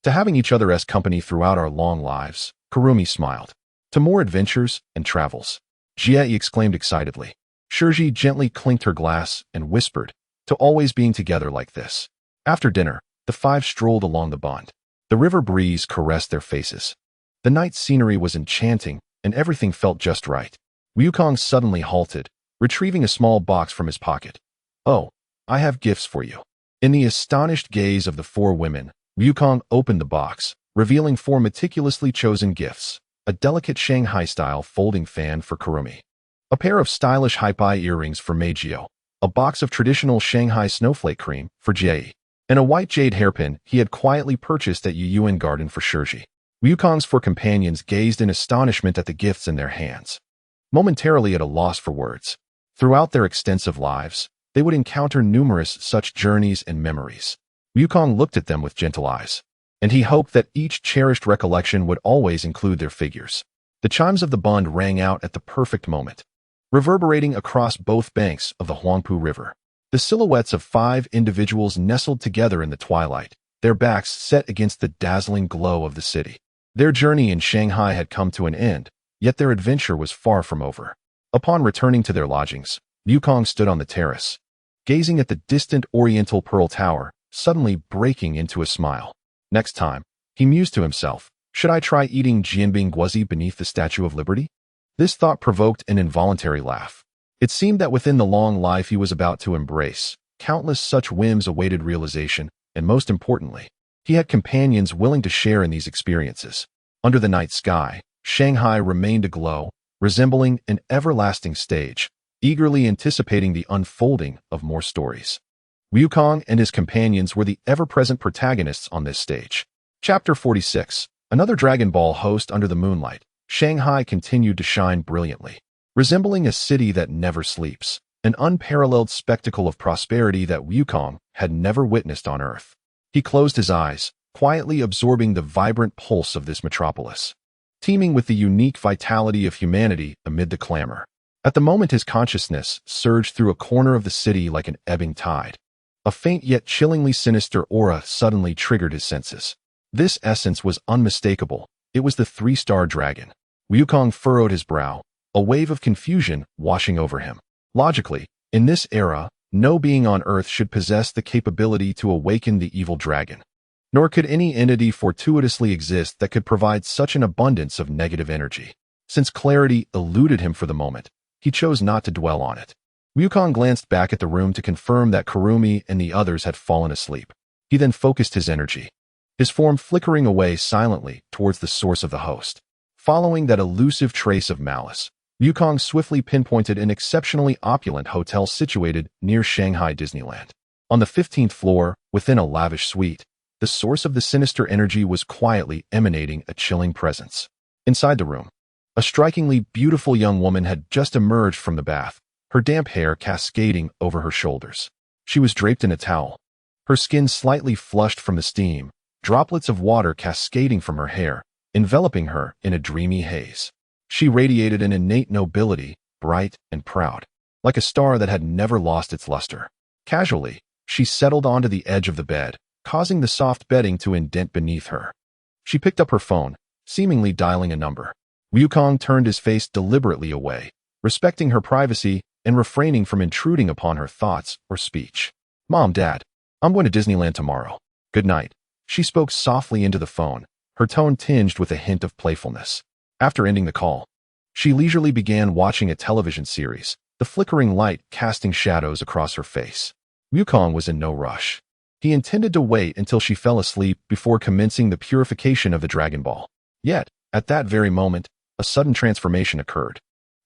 To having each other as company throughout our long lives, Kurumi smiled. To more adventures and travels. Jie exclaimed excitedly. Shiori gently clinked her glass and whispered, to always being together like this. After dinner, the five strolled along the Bund. The river breeze caressed their faces. The night scenery was enchanting, and everything felt just right. Wukong suddenly halted, retrieving a small box from his pocket. "Oh, I have gifts for you." In the astonished gaze of the four women, Wukong opened the box, revealing 4 meticulously chosen gifts: a delicate Shanghai-style folding fan for Kurumi, a pair of stylish hype-eye earrings for Meijio, a box of traditional Shanghai snowflake cream for Jie, and a white jade hairpin he had quietly purchased at Yuyuan Garden for Shiori. Wukong's 4 companions gazed in astonishment at the gifts in their hands, momentarily at a loss for words. Throughout their extensive lives, they would encounter numerous such journeys and memories. Wukong looked at them with gentle eyes, and he hoped that each cherished recollection would always include their figures. The chimes of the Bund rang out at the perfect moment, reverberating across both banks of the Huangpu River. The silhouettes of 5 individuals nestled together in the twilight, their backs set against the dazzling glow of the city. Their journey in Shanghai had come to an end, yet their adventure was far from over. Upon returning to their lodgings, Wukong stood on the terrace, gazing at the distant Oriental Pearl Tower, suddenly breaking into a smile. Next time, he mused to himself, should I try eating jianbing guozi beneath the Statue of Liberty? This thought provoked an involuntary laugh. It seemed that within the long life he was about to embrace, countless such whims awaited realization, and most importantly, he had companions willing to share in these experiences. Under the night sky, Shanghai remained aglow, resembling an everlasting stage, eagerly anticipating the unfolding of more stories. Wukong and his companions were the ever-present protagonists on this stage. Chapter 46. Another Dragon Ball host under the moonlight. Shanghai continued to shine brilliantly, resembling a city that never sleeps, an unparalleled spectacle of prosperity that Wukong had never witnessed on Earth. He closed his eyes, quietly absorbing the vibrant pulse of this metropolis, teeming with the unique vitality of humanity amid the clamor. At the moment his consciousness surged through a corner of the city like an ebbing tide. A faint yet chillingly sinister aura suddenly triggered his senses. This essence was unmistakable, It was the three-star dragon. Wukong furrowed his brow, a wave of confusion washing over him. Logically, in this era, no being on Earth should possess the capability to awaken the evil dragon. Nor could any entity fortuitously exist that could provide such an abundance of negative energy. Since clarity eluded him for the moment, he chose not to dwell on it. Wukong glanced back at the room to confirm that Kurumi and the others had fallen asleep. He then focused his energy, his form flickering away silently towards the source of the host. Following that elusive trace of malice, Wukong swiftly pinpointed an exceptionally opulent hotel situated near Shanghai Disneyland. On the 15th floor, within a lavish suite, the source of the sinister energy was quietly emanating a chilling presence. Inside the room, a strikingly beautiful young woman had just emerged from the bath, her damp hair cascading over her shoulders. She was draped in a towel, her skin slightly flushed from the steam, droplets of water cascading from her hair, enveloping her in a dreamy haze. She radiated an innate nobility, bright and proud, like a star that had never lost its luster. Casually, she settled onto the edge of the bed, causing the soft bedding to indent beneath her. She picked up her phone, seemingly dialing a number. Wukong turned his face deliberately away, respecting her privacy and refraining from intruding upon her thoughts or speech. "Mom, Dad, I'm going to Disneyland tomorrow. Good night." She spoke softly into the phone, her tone tinged with a hint of playfulness. After ending the call, she leisurely began watching a television series, the flickering light casting shadows across her face. Wukong was in no rush. He intended to wait until she fell asleep before commencing the purification of the Dragon Ball. Yet, at that very moment, a sudden transformation occurred.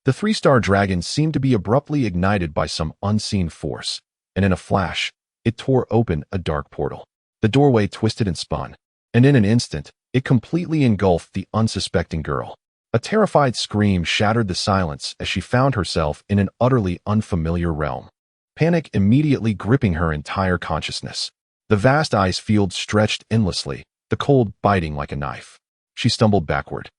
The three-star dragon seemed to be abruptly ignited by some unseen force, and in a flash, it tore open a dark portal. The doorway twisted and spun, and in an instant, it completely engulfed the unsuspecting girl. A terrified scream shattered the silence as she found herself in an utterly unfamiliar realm, panic immediately gripping her entire consciousness. The vast ice field stretched endlessly, the cold biting like a knife. She stumbled backward,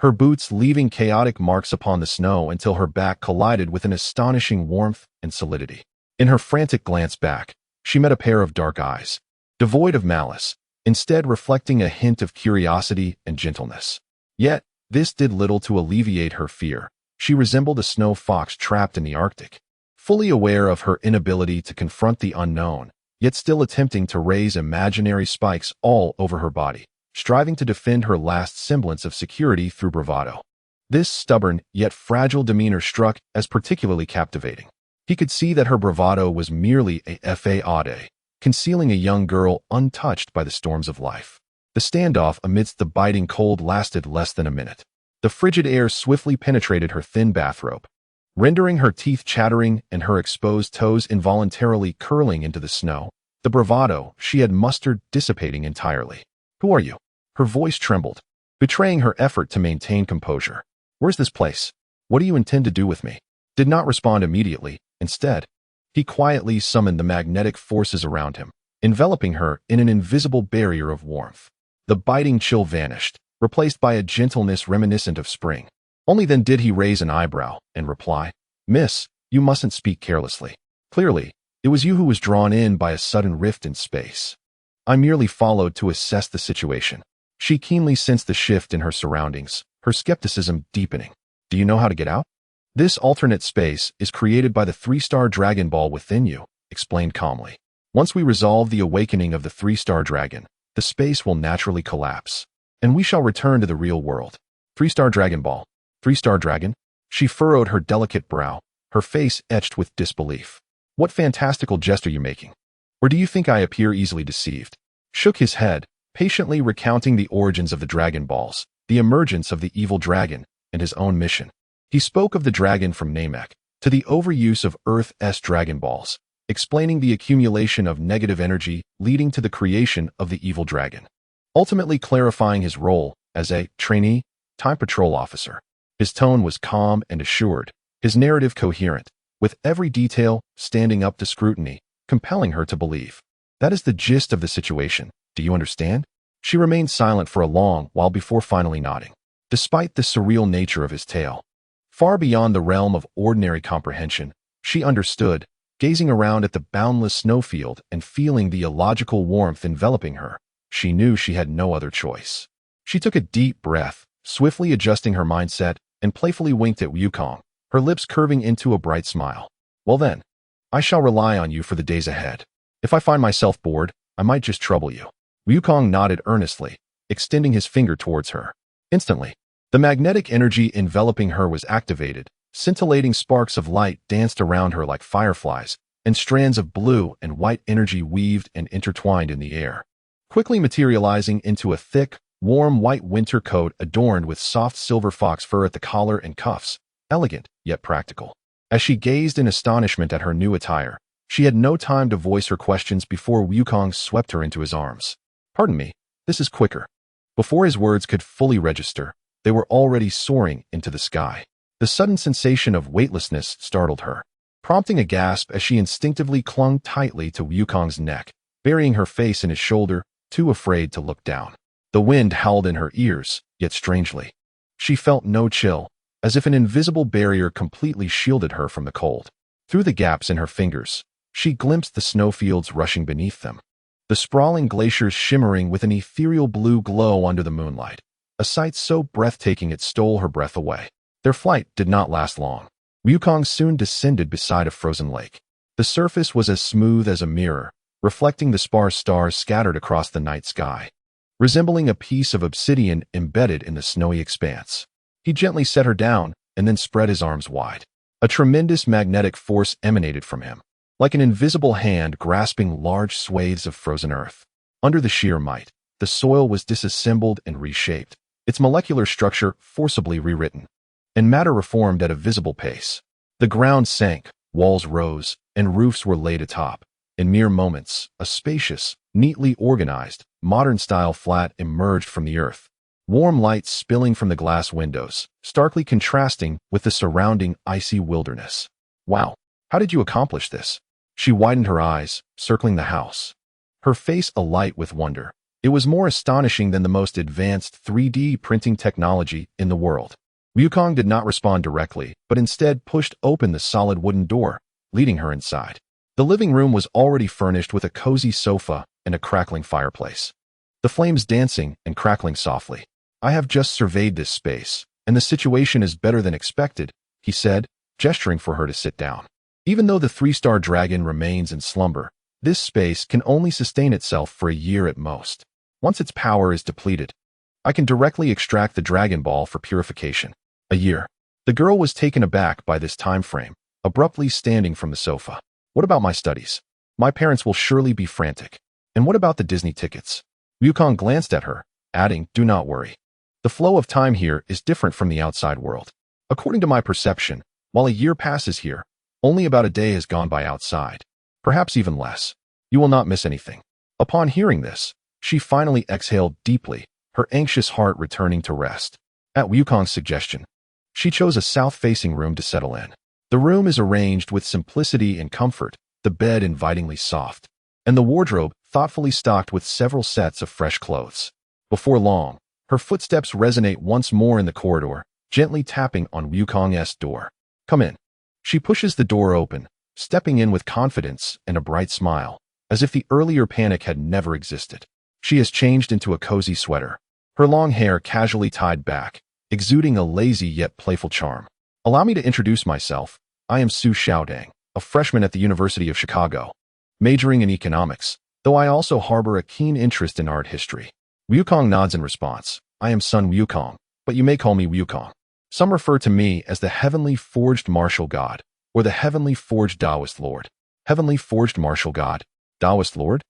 her boots leaving chaotic marks upon the snow until her back collided with an astonishing warmth and solidity. In her frantic glance back, she met a pair of dark eyes, devoid of malice, instead reflecting a hint of curiosity and gentleness. Yet, this did little to alleviate her fear. She resembled a snow fox trapped in the Arctic, fully aware of her inability to confront the unknown, yet still attempting to raise imaginary spikes all over her body, striving to defend her last semblance of security through bravado. This stubborn yet fragile demeanor struck as particularly captivating. He could see that her bravado was merely a facade, concealing a young girl untouched by the storms of life. The standoff amidst the biting cold lasted less than a minute. The frigid air swiftly penetrated her thin bathrobe, rendering her teeth chattering and her exposed toes involuntarily curling into the snow, the bravado she had mustered dissipating entirely. "Who are you?" Her voice trembled, betraying her effort to maintain composure. "Where's this place? What do you intend to do with me?" Did not respond immediately. Instead, he quietly summoned the magnetic forces around him, enveloping her in an invisible barrier of warmth. The biting chill vanished, replaced by a gentleness reminiscent of spring. Only then did he raise an eyebrow and reply, "Miss, you mustn't speak carelessly. Clearly, it was you who was drawn in by a sudden rift in space. I merely followed to assess the situation." She keenly sensed the shift in her surroundings, her skepticism deepening. "Do you know how to get out?" "This alternate space is created by the three-star Dragon Ball within you," explained calmly. "Once we resolve the awakening of the three-star dragon, the space will naturally collapse, and we shall return to the real world." "Three-star Dragon Ball? Three-star dragon?" She furrowed her delicate brow, her face etched with disbelief. "What fantastical jest are you making? Or do you think I appear easily deceived?" Shook his head, patiently recounting the origins of the Dragon Balls, the emergence of the evil dragon, and his own mission. He spoke of the dragon from Namek, to the overuse of Earth's Dragon Balls, explaining the accumulation of negative energy leading to the creation of the evil dragon, ultimately clarifying his role as a trainee time patrol officer. His tone was calm and assured, his narrative coherent, with every detail standing up to scrutiny, compelling her to believe. "That is the gist of the situation. Do you understand?" She remained silent for a long while before finally nodding. Despite the surreal nature of his tale, far beyond the realm of ordinary comprehension, she understood, gazing around at the boundless snowfield and feeling the illogical warmth enveloping her. She knew she had no other choice. She took a deep breath, swiftly adjusting her mindset, and playfully winked at Wukong, her lips curving into a bright smile. Well then, I shall rely on you for the days ahead. If I find myself bored, I might just trouble you. Wukong nodded earnestly, extending his finger towards her. Instantly, the magnetic energy enveloping her was activated. Scintillating sparks of light danced around her like fireflies, and strands of blue and white energy weaved and intertwined in the air, quickly materializing into a thick, warm white winter coat adorned with soft silver fox fur at the collar and cuffs, elegant yet practical. As she gazed in astonishment at her new attire, she had no time to voice her questions before Wukong swept her into his arms. Pardon me, this is quicker. Before his words could fully register, they were already soaring into the sky. The sudden sensation of weightlessness startled her, prompting a gasp as she instinctively clung tightly to Wukong's neck, burying her face in his shoulder, too afraid to look down. The wind howled in her ears, yet strangely, she felt no chill, as if an invisible barrier completely shielded her from the cold. Through the gaps in her fingers, she glimpsed the snowfields rushing beneath them, the sprawling glaciers shimmering with an ethereal blue glow under the moonlight, a sight so breathtaking it stole her breath away. Their flight did not last long. Wukong soon descended beside a frozen lake. The surface was as smooth as a mirror, reflecting the sparse stars scattered across the night sky, resembling a piece of obsidian embedded in the snowy expanse. He gently set her down and then spread his arms wide. A tremendous magnetic force emanated from him, like an invisible hand grasping large swathes of frozen earth. Under the sheer might, the soil was disassembled and reshaped, its molecular structure forcibly rewritten, and matter reformed at a visible pace. The ground sank, walls rose, and roofs were laid atop. In mere moments, a spacious, neatly organized, modern-style flat emerged from the earth, warm light spilling from the glass windows, starkly contrasting with the surrounding icy wilderness. Wow, how did you accomplish this? She widened her eyes, circling the house, her face alight with wonder. It was more astonishing than the most advanced 3D printing technology in the world. Wukong did not respond directly, but instead pushed open the solid wooden door, leading her inside. The living room was already furnished with a cozy sofa and a crackling fireplace, the flames dancing and crackling softly. I have just surveyed this space, and the situation is better than expected, he said, gesturing for her to sit down. Even though the 3-star dragon remains in slumber, this space can only sustain itself for a year at most. Once its power is depleted, I can directly extract the Dragon Ball for purification. A year. The girl was taken aback by this time frame, abruptly standing from the sofa. What about my studies? My parents will surely be frantic. And what about the Disney tickets? Wukong glanced at her, adding, do not worry. The flow of time here is different from the outside world. According to my perception, while a year passes here, only about a day has gone by outside. Perhaps even less. You will not miss anything. Upon hearing this, she finally exhaled deeply, her anxious heart returning to rest. At Wukong's suggestion, she chose a south-facing room to settle in. The room is arranged with simplicity and comfort, the bed invitingly soft, and the wardrobe thoughtfully stocked with several sets of fresh clothes. Before long, her footsteps resonate once more in the corridor, gently tapping on Wukong's door. Come in. She pushes the door open, stepping in with confidence and a bright smile, as if the earlier panic had never existed. She has changed into a cozy sweater, her long hair casually tied back, exuding a lazy yet playful charm. Allow me to introduce myself. I am Su Xiaodang, a freshman at the University of Chicago, majoring in economics, though I also harbor a keen interest in art history. Wukong nods in response. I am Sun Wukong, but you may call me Wukong. Some refer to me as the Heavenly Forged Martial God, or the Heavenly Forged Taoist Lord. Heavenly Forged Martial God, Taoist Lord?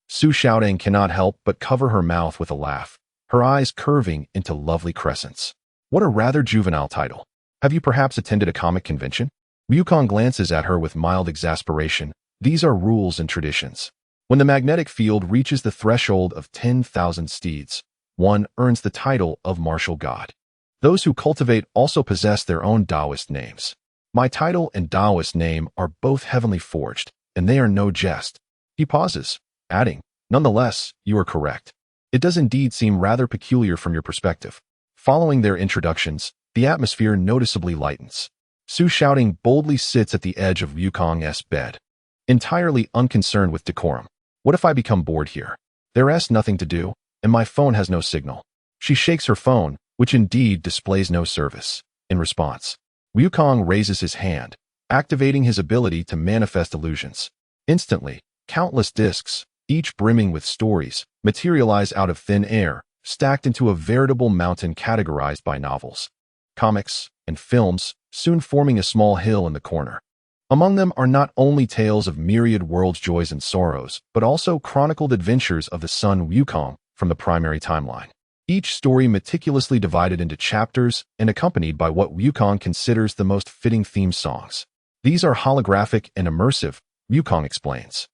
Su Xiaodang cannot help but cover her mouth with a laugh, her eyes curving into lovely crescents. What a rather juvenile title. Have you perhaps attended a comic convention? Wukong glances at her with mild exasperation. These are rules and traditions. When the magnetic field reaches the threshold of 10,000 steeds, one earns the title of martial god. Those who cultivate also possess their own Taoist names. My title and Taoist name are both heavenly forged, and they are no jest. He pauses, adding, nonetheless, you are correct. It does indeed seem rather peculiar from your perspective. Following their introductions, the atmosphere noticeably lightens. Su Xiaodang boldly sits at the edge of Wukong's bed, entirely unconcerned with decorum. What if I become bored here? There's nothing to do, and my phone has no signal. She shakes her phone, which indeed displays no service. In response, Wukong raises his hand, activating his ability to manifest illusions. Instantly, countless discs, each brimming with stories, materialize out of thin air, stacked into a veritable mountain categorized by novels, comics, and films, soon forming a small hill in the corner. Among them are not only tales of myriad world's joys and sorrows, but also chronicled adventures of the son Wukong from the primary timeline. Each story meticulously divided into chapters and accompanied by what Wukong considers the most fitting theme songs. These are holographic and immersive, Wukong explains.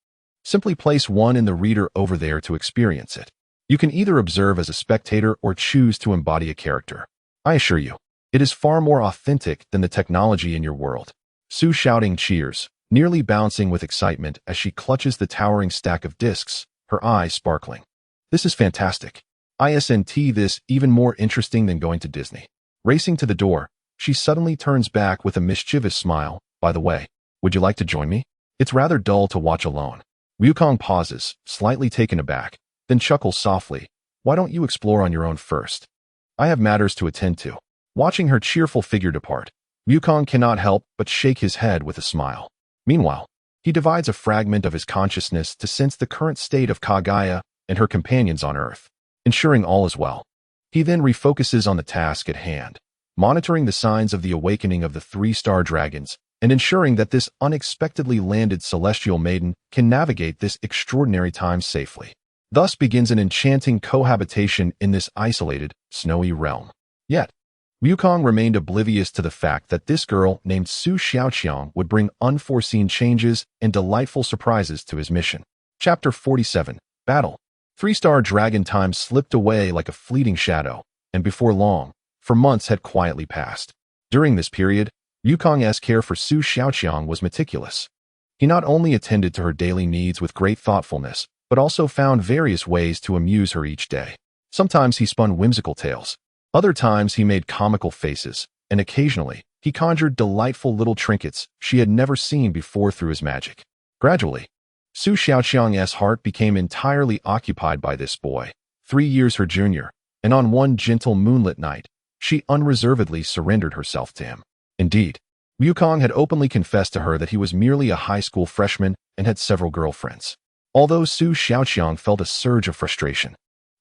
Simply place one in the reader over there to experience it. You can either observe as a spectator or choose to embody a character. I assure you, it is far more authentic than the technology in your world. Sue shouting cheers, nearly bouncing with excitement as she clutches the towering stack of discs, her eyes sparkling. This is fantastic. Isn't this even more interesting than going to Disney? Racing to the door, she suddenly turns back with a mischievous smile. By the way, would you like to join me? It's rather dull to watch alone. Wukong pauses, slightly taken aback, then chuckles softly. Why don't you explore on your own first? I have matters to attend to. Watching her cheerful figure depart, Wukong cannot help but shake his head with a smile. Meanwhile, he divides a fragment of his consciousness to sense the current state of Kaguya and her companions on Earth, ensuring all is well. He then refocuses on the task at hand, monitoring the signs of the awakening of the three-star dragons and ensuring that this unexpectedly landed celestial maiden can navigate this extraordinary time safely. Thus begins an enchanting cohabitation in this isolated, snowy realm. Yet, Wukong remained oblivious to the fact that this girl named Su Xiaoqiang would bring unforeseen changes and delightful surprises to his mission. Chapter 47, Battle. Three-star dragon time slipped away like a fleeting shadow, and before long, for months had quietly passed. During this period, Wukong's care for Su Xiaoqiang was meticulous. He not only attended to her daily needs with great thoughtfulness, but also found various ways to amuse her each day. Sometimes he spun whimsical tales. Other times he made comical faces, and occasionally, he conjured delightful little trinkets she had never seen before through his magic. Gradually, Su Xiaoqiang's heart became entirely occupied by this boy, 3 years her junior, and on one gentle moonlit night, she unreservedly surrendered herself to him. Indeed, Wukong had openly confessed to her that he was merely a high school freshman and had several girlfriends. Although Su Xiaoqiang felt a surge of frustration,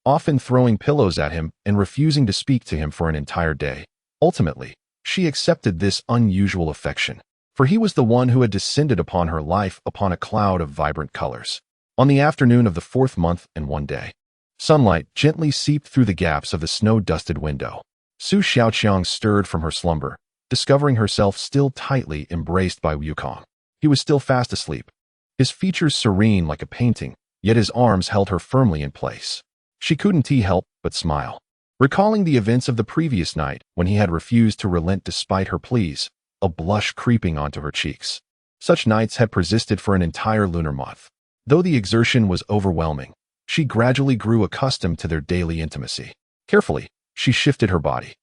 often throwing pillows at him and refusing to speak to him for an entire day, ultimately, she accepted this unusual affection, for he was the one who had descended upon her life upon a cloud of vibrant colors. On the afternoon of the 4th month and one day, sunlight gently seeped through the gaps of the snow-dusted window. Su Xiaoqiang stirred from her slumber, discovering herself still tightly embraced by Wukong. He was still fast asleep, his features serene like a painting, yet his arms held her firmly in place. She couldn't help but smile, recalling the events of the previous night when he had refused to relent despite her pleas, a blush creeping onto her cheeks. Such nights had persisted for an entire lunar month. Though the exertion was overwhelming, she gradually grew accustomed to their daily intimacy. Carefully, she shifted her body,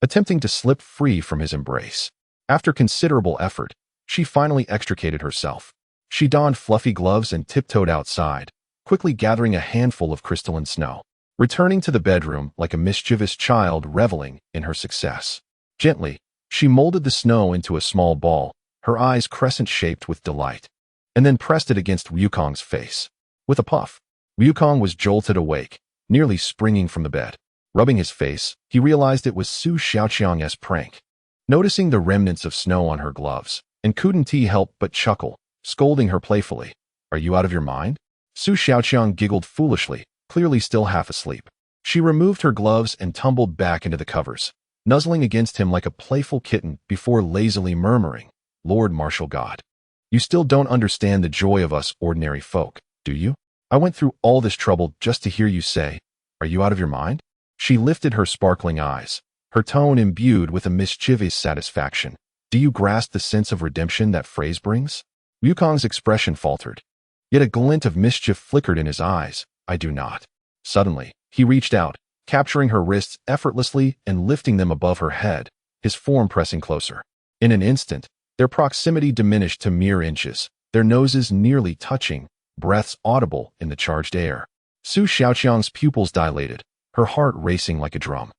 attempting to slip free from his embrace. After considerable effort, she finally extricated herself. She donned fluffy gloves and tiptoed outside, quickly gathering a handful of crystalline snow, returning to the bedroom like a mischievous child reveling in her success. Gently, she molded the snow into a small ball, her eyes crescent-shaped with delight, and then pressed it against Wukong's face. With a puff, Wukong was jolted awake, nearly springing from the bed. Rubbing his face, he realized it was Su Xiaoqiang's prank. Noticing the remnants of snow on her gloves, and couldn't help but chuckle, scolding her playfully. Are you out of your mind? Su Xiaoqiang giggled foolishly, clearly still half asleep. She removed her gloves and tumbled back into the covers, nuzzling against him like a playful kitten before lazily murmuring, Lord Martial God, you still don't understand the joy of us ordinary folk, do you? I went through all this trouble just to hear you say, are you out of your mind? She lifted her sparkling eyes, her tone imbued with a mischievous satisfaction. Do you grasp the sense of redemption that phrase brings? Wukong's expression faltered, yet a glint of mischief flickered in his eyes. I do not. Suddenly, he reached out, capturing her wrists effortlessly and lifting them above her head, his form pressing closer. In an instant, their proximity diminished to mere inches, their noses nearly touching, breaths audible in the charged air. Su Xiaoqiang's pupils dilated, her heart racing like a drum.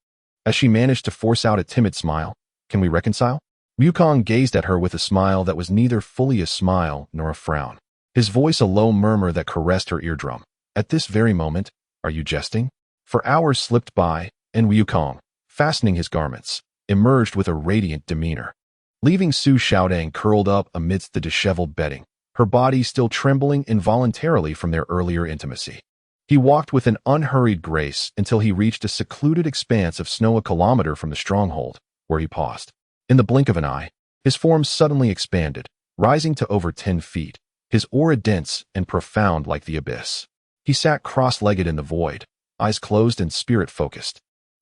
As she managed to force out a timid smile, "Can we reconcile?" Wukong gazed at her with a smile that was neither fully a smile nor a frown. His voice a low murmur that caressed her eardrum. "At this very moment, are you jesting?" For hours slipped by, and Wukong, fastening his garments, emerged with a radiant demeanor, leaving Su Xiaodang curled up amidst the disheveled bedding, her body still trembling involuntarily from their earlier intimacy. He walked with an unhurried grace until he reached a secluded expanse of snow a kilometer from the stronghold, where he paused. In the blink of an eye, his form suddenly expanded, rising to over 10 feet, his aura dense and profound like the abyss. He sat cross-legged in the void, eyes closed and spirit-focused,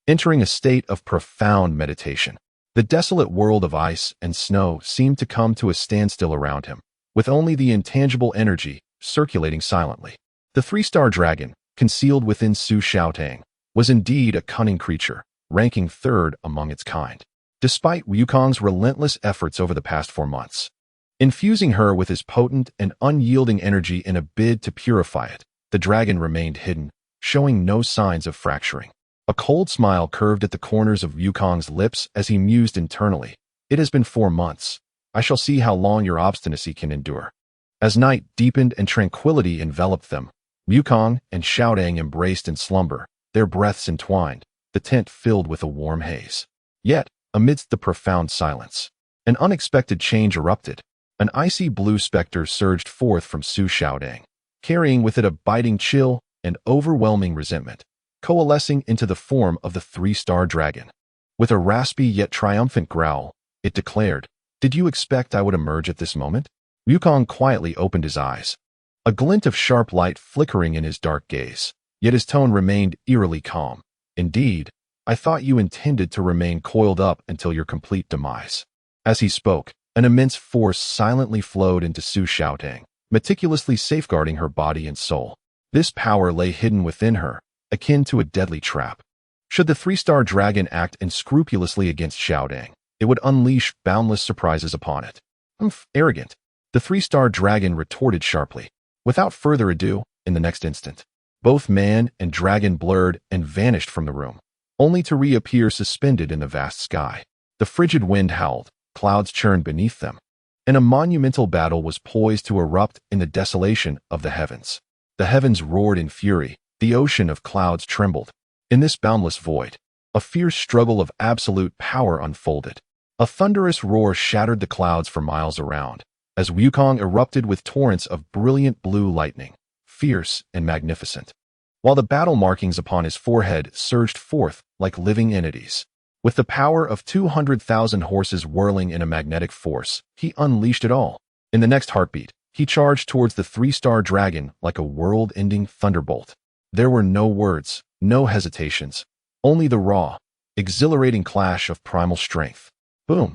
entering a state of profound meditation. The desolate world of ice and snow seemed to come to a standstill around him, with only the intangible energy circulating silently. The three-star dragon, concealed within Su Xiaotang, was indeed a cunning creature, ranking third among its kind. Despite Wukong's relentless efforts over the past 4 months, infusing her with his potent and unyielding energy in a bid to purify it, the dragon remained hidden, showing no signs of fracturing. A cold smile curved at the corners of Wukong's lips as he mused internally. "It has been 4 months. I shall see how long your obstinacy can endure." As night deepened and tranquility enveloped them, Wukong and Xiaodang embraced in slumber, their breaths entwined, the tent filled with a warm haze. Yet, amidst the profound silence, an unexpected change erupted. An icy blue specter surged forth from Su Xiaodang, carrying with it a biting chill and overwhelming resentment, coalescing into the form of the three-star dragon. With a raspy yet triumphant growl, it declared, "Did you expect I would emerge at this moment?" Wukong quietly opened his eyes, a glint of sharp light flickering in his dark gaze, yet his tone remained eerily calm. "Indeed, I thought you intended to remain coiled up until your complete demise." As he spoke, an immense force silently flowed into Su Xiaotang, meticulously safeguarding her body and soul. This power lay hidden within her, akin to a deadly trap. Should the three-star dragon act unscrupulously against Xiaodang, it would unleash boundless surprises upon it. Arrogant. The three-star dragon retorted sharply. Without further ado, in the next instant, both man and dragon blurred and vanished from the room, only to reappear suspended in the vast sky. The frigid wind howled, clouds churned beneath them, and a monumental battle was poised to erupt in the desolation of the heavens. The heavens roared in fury, the ocean of clouds trembled. In this boundless void, a fierce struggle of absolute power unfolded. A thunderous roar shattered the clouds for miles around, as Wukong erupted with torrents of brilliant blue lightning, fierce and magnificent, while the battle markings upon his forehead surged forth like living entities. With the power of 200,000 horses whirling in a magnetic force, he unleashed it all. In the next heartbeat, he charged towards the three-star dragon like a world-ending thunderbolt. There were no words, no hesitations, only the raw, exhilarating clash of primal strength. Boom!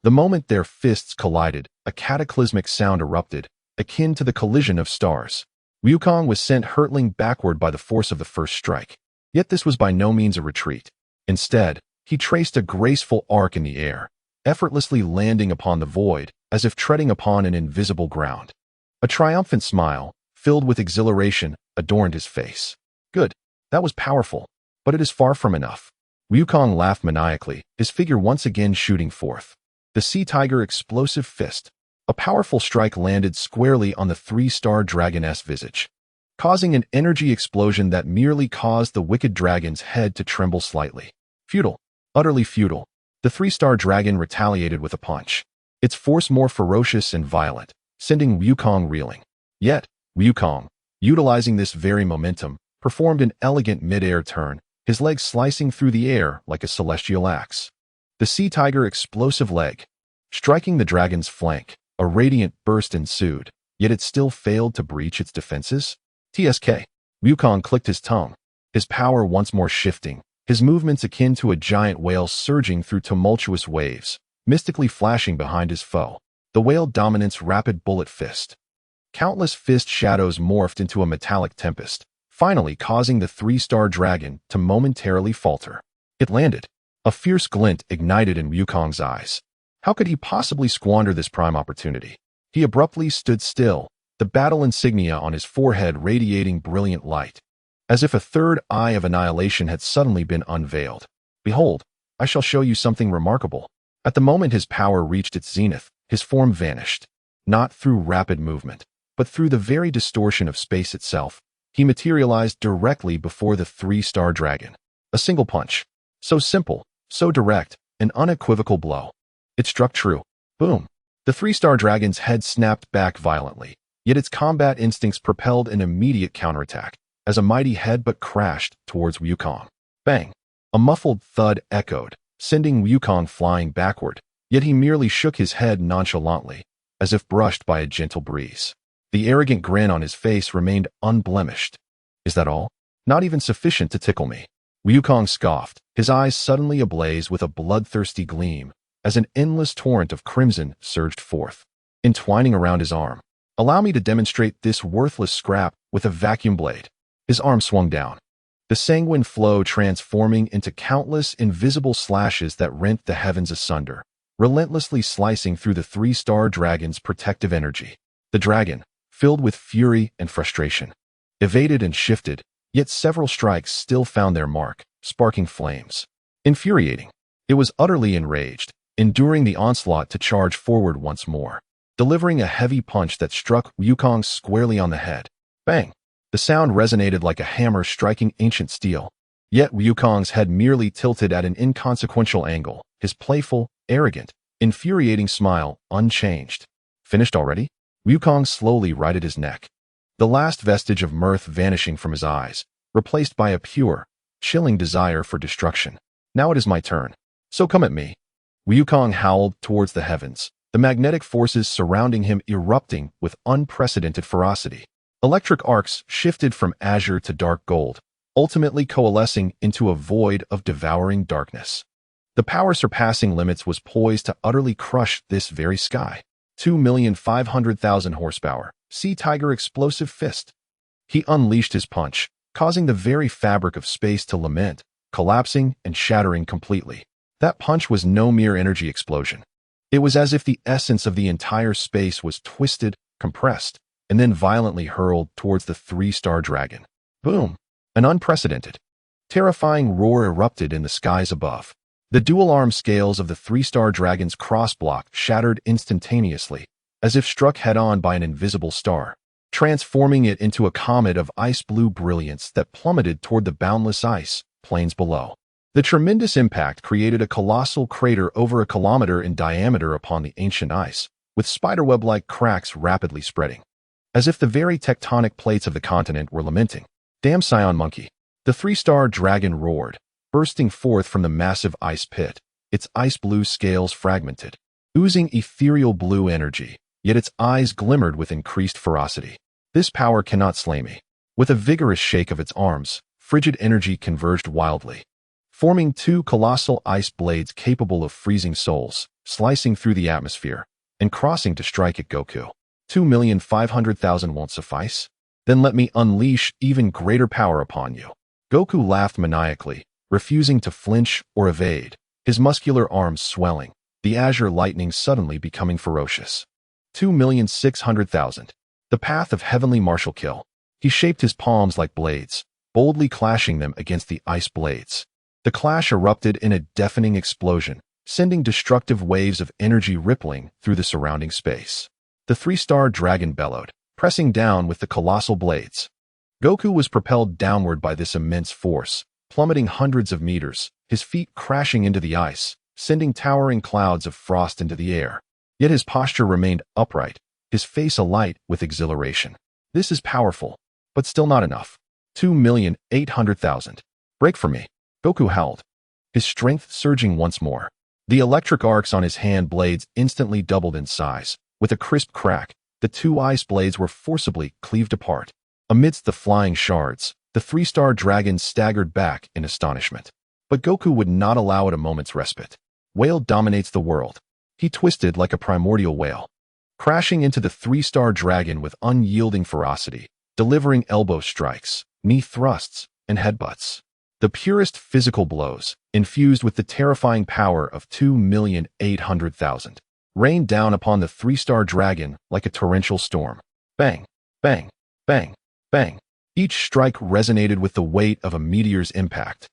The moment their fists collided, a cataclysmic sound erupted, akin to the collision of stars. Wukong was sent hurtling backward by the force of the first strike. Yet this was by no means a retreat. Instead, he traced a graceful arc in the air, effortlessly landing upon the void as if treading upon an invisible ground. A triumphant smile, filled with exhilaration, adorned his face. Good. That was powerful, but it is far from enough. Wukong laughed maniacally, his figure once again shooting forth. The sea tiger explosive fist. A powerful strike landed squarely on the three-star dragoness visage, causing an energy explosion that merely caused the wicked dragon's head to tremble slightly. Futile. Utterly futile. The three-star dragon retaliated with a punch, its force more ferocious and violent, sending Wukong reeling. Yet, Wukong, utilizing this very momentum, performed an elegant mid-air turn, his legs slicing through the air like a celestial axe. The sea tiger explosive leg, striking the dragon's flank, a radiant burst ensued, yet it still failed to breach its defenses. TSK. Wukong clicked his tongue, his power once more shifting, his movements akin to a giant whale surging through tumultuous waves, mystically flashing behind his foe. The whale dominant's rapid bullet fist. Countless fist shadows morphed into a metallic tempest, finally causing the three-star dragon to momentarily falter. It landed. A fierce glint ignited in Wukong's eyes. How could he possibly squander this prime opportunity? He abruptly stood still, the battle insignia on his forehead radiating brilliant light. as if a third eye of annihilation had suddenly been unveiled. Behold, I shall show you something remarkable. At the moment his power reached its zenith, his form vanished. Not through rapid movement, but through the very distortion of space itself. He materialized directly before the three-star dragon. A single punch. So simple, so direct, an unequivocal blow. It struck true. Boom. The three-star dragon's head snapped back violently, yet its combat instincts propelled an immediate counterattack, as a mighty headbutt crashed towards Wukong. Bang! A muffled thud echoed, sending Wukong flying backward, yet he merely shook his head nonchalantly, as if brushed by a gentle breeze. The arrogant grin on his face remained unblemished. Is that all? Not even sufficient to tickle me. Wukong scoffed, his eyes suddenly ablaze with a bloodthirsty gleam, as an endless torrent of crimson surged forth, entwining around his arm. Allow me to demonstrate this worthless scrap with a vacuum blade. His arm swung down, the sanguine flow transforming into countless invisible slashes that rent the heavens asunder, relentlessly slicing through the three-star dragon's protective energy. The dragon, filled with fury and frustration, evaded and shifted, yet several strikes still found their mark, sparking flames. Infuriating. It was utterly enraged, enduring the onslaught to charge forward once more, delivering a heavy punch that struck Wukong squarely on the head. Bang! The sound resonated like a hammer striking ancient steel. Yet Wukong's head merely tilted at an inconsequential angle, his playful, arrogant, infuriating smile unchanged. Finished already? Wukong slowly righted his neck, the last vestige of mirth vanishing from his eyes, replaced by a pure, chilling desire for destruction. Now it is my turn. So come at me. Wukong howled towards the heavens, the magnetic forces surrounding him erupting with unprecedented ferocity. Electric arcs shifted from azure to dark gold, ultimately coalescing into a void of devouring darkness. The power surpassing limits was poised to utterly crush this very sky. 2,500,000 horsepower, Sea Tiger explosive fist. He unleashed his punch, causing the very fabric of space to lament, collapsing and shattering completely. That punch was no mere energy explosion. It was as if the essence of the entire space was twisted, compressed, and then violently hurled towards the three-star dragon. Boom! An unprecedented, terrifying roar erupted in the skies above. The dual-arm scales of the three-star dragon's cross-block shattered instantaneously, as if struck head-on by an invisible star, transforming it into a comet of ice-blue brilliance that plummeted toward the boundless ice plains below. The tremendous impact created a colossal crater over a kilometer in diameter upon the ancient ice, with spiderweb-like cracks rapidly spreading, as if the very tectonic plates of the continent were lamenting. Damn Saiyan monkey! The three-star dragon roared, bursting forth from the massive ice pit, its ice-blue scales fragmented, oozing ethereal blue energy, yet its eyes glimmered with increased ferocity. This power cannot slay me. With a vigorous shake of its arms, frigid energy converged wildly, forming two colossal ice blades capable of freezing souls, slicing through the atmosphere, and crossing to strike at Goku. 2,500,000 won't suffice? Then let me unleash even greater power upon you. Goku laughed maniacally, refusing to flinch or evade, his muscular arms swelling, the azure lightning suddenly becoming ferocious. 2,600,000. The path of heavenly martial kill. He shaped his palms like blades, boldly clashing them against the ice blades. The clash erupted in a deafening explosion, sending destructive waves of energy rippling through the surrounding space. The three-star dragon bellowed, pressing down with the colossal blades. Goku was propelled downward by this immense force, plummeting hundreds of meters, his feet crashing into the ice, sending towering clouds of frost into the air. Yet his posture remained upright, his face alight with exhilaration. This is powerful, but still not enough. 2,800,000. Break for me. Goku howled, his strength surging once more. The electric arcs on his hand blades instantly doubled in size. With a crisp crack, the two ice blades were forcibly cleaved apart. Amidst the flying shards, the three-star dragon staggered back in astonishment. But Goku would not allow it a moment's respite. Whale dominates the world. He twisted like a primordial whale, crashing into the three-star dragon with unyielding ferocity, delivering elbow strikes, knee thrusts, and headbutts. The purest physical blows, infused with the terrifying power of 2,800,000, rained down upon the three-star dragon like a torrential storm. Bang, bang, bang, bang. Each strike resonated with the weight of a meteor's impact.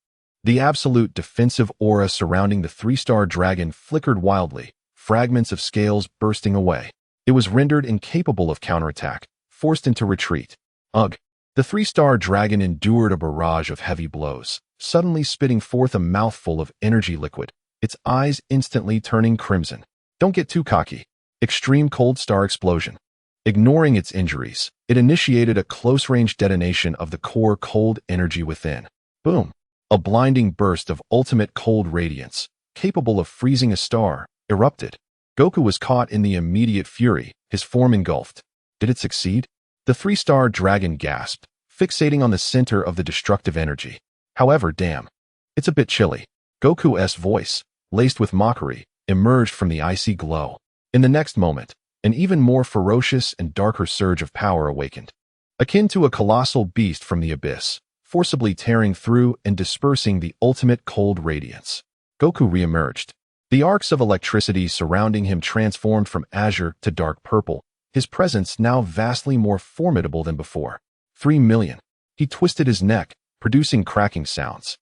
The absolute defensive aura surrounding the three-star dragon flickered wildly, fragments of scales bursting away. It was rendered incapable of counterattack, forced into retreat. Ugh! The three-star dragon endured a barrage of heavy blows, suddenly spitting forth a mouthful of energy liquid, its eyes instantly turning crimson. Don't get too cocky. Extreme cold star explosion. Ignoring its injuries, it initiated a close-range detonation of the core cold energy within. Boom! A blinding burst of ultimate cold radiance, capable of freezing a star, erupted. Goku was caught in the immediate fury, his form engulfed. Did it succeed? The three-star dragon gasped, fixating on the center of the destructive energy. However, damn. It's a bit chilly. Goku's voice, laced with mockery, emerged from the icy glow. In the next moment, an even more ferocious and darker surge of power awakened. Akin to a colossal beast from the abyss, forcibly tearing through and dispersing the ultimate cold radiance. Goku reemerged. The arcs of electricity surrounding him transformed from azure to dark purple, his presence now vastly more formidable than before. 3 million. He twisted his neck, producing cracking sounds.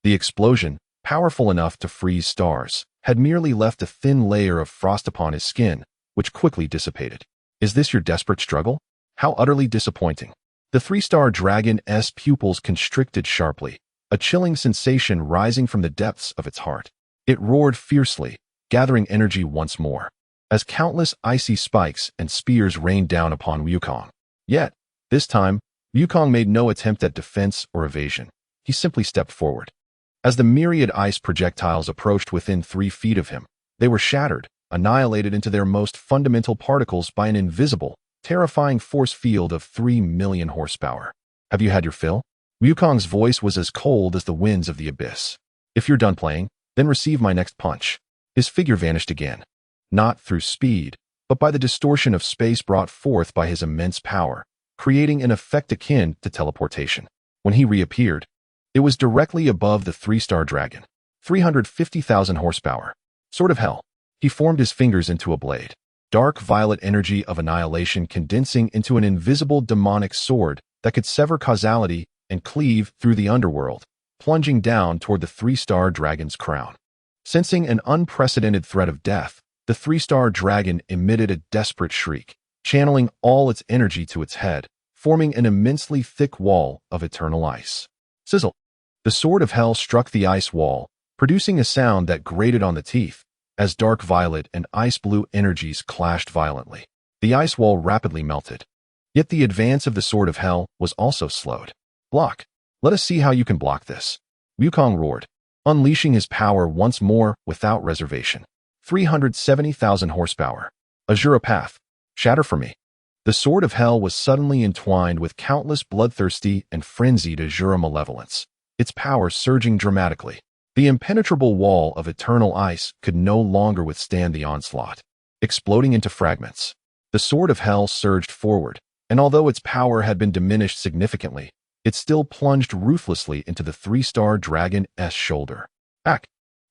The explosion, powerful enough to freeze stars, had merely left a thin layer of frost upon his skin, which quickly dissipated. Is this your desperate struggle? How utterly disappointing. The three-star dragon's pupils constricted sharply, a chilling sensation rising from the depths of its heart. It roared fiercely, gathering energy once more, as countless icy spikes and spears rained down upon Wukong. Yet, this time, Wukong made no attempt at defense or evasion. He simply stepped forward. As the myriad ice projectiles approached within 3 feet of him, they were shattered, annihilated into their most fundamental particles by an invisible, terrifying force field of 3 million horsepower. Have you had your fill? Wukong's voice was as cold as the winds of the abyss. If you're done playing, then receive my next punch. His figure vanished again. Not through speed, but by the distortion of space brought forth by his immense power, creating an effect akin to teleportation. When he reappeared, it was directly above the three-star dragon. 350,000 horsepower. Sword of Hell. He formed his fingers into a blade. Dark violet energy of annihilation condensing into an invisible demonic sword that could sever causality and cleave through the underworld, plunging down toward the three-star dragon's crown. Sensing an unprecedented threat of death, the three-star dragon emitted a desperate shriek, channeling all its energy to its head, forming an immensely thick wall of eternal ice. Sizzle! The Sword of Hell struck the ice wall, producing a sound that grated on the teeth, as dark violet and ice blue energies clashed violently. The ice wall rapidly melted. Yet the advance of the Sword of Hell was also slowed. Block! Let us see how you can block this. Wukong roared, unleashing his power once more without reservation. 370,000 horsepower. Azura Path. Shatter for me. The Sword of Hell was suddenly entwined with countless bloodthirsty and frenzied Azura malevolence, its power surging dramatically. The impenetrable wall of eternal ice could no longer withstand the onslaught. Exploding into fragments, the Sword of Hell surged forward, and although its power had been diminished significantly, it still plunged ruthlessly into the three-star dragon's shoulder. Ack!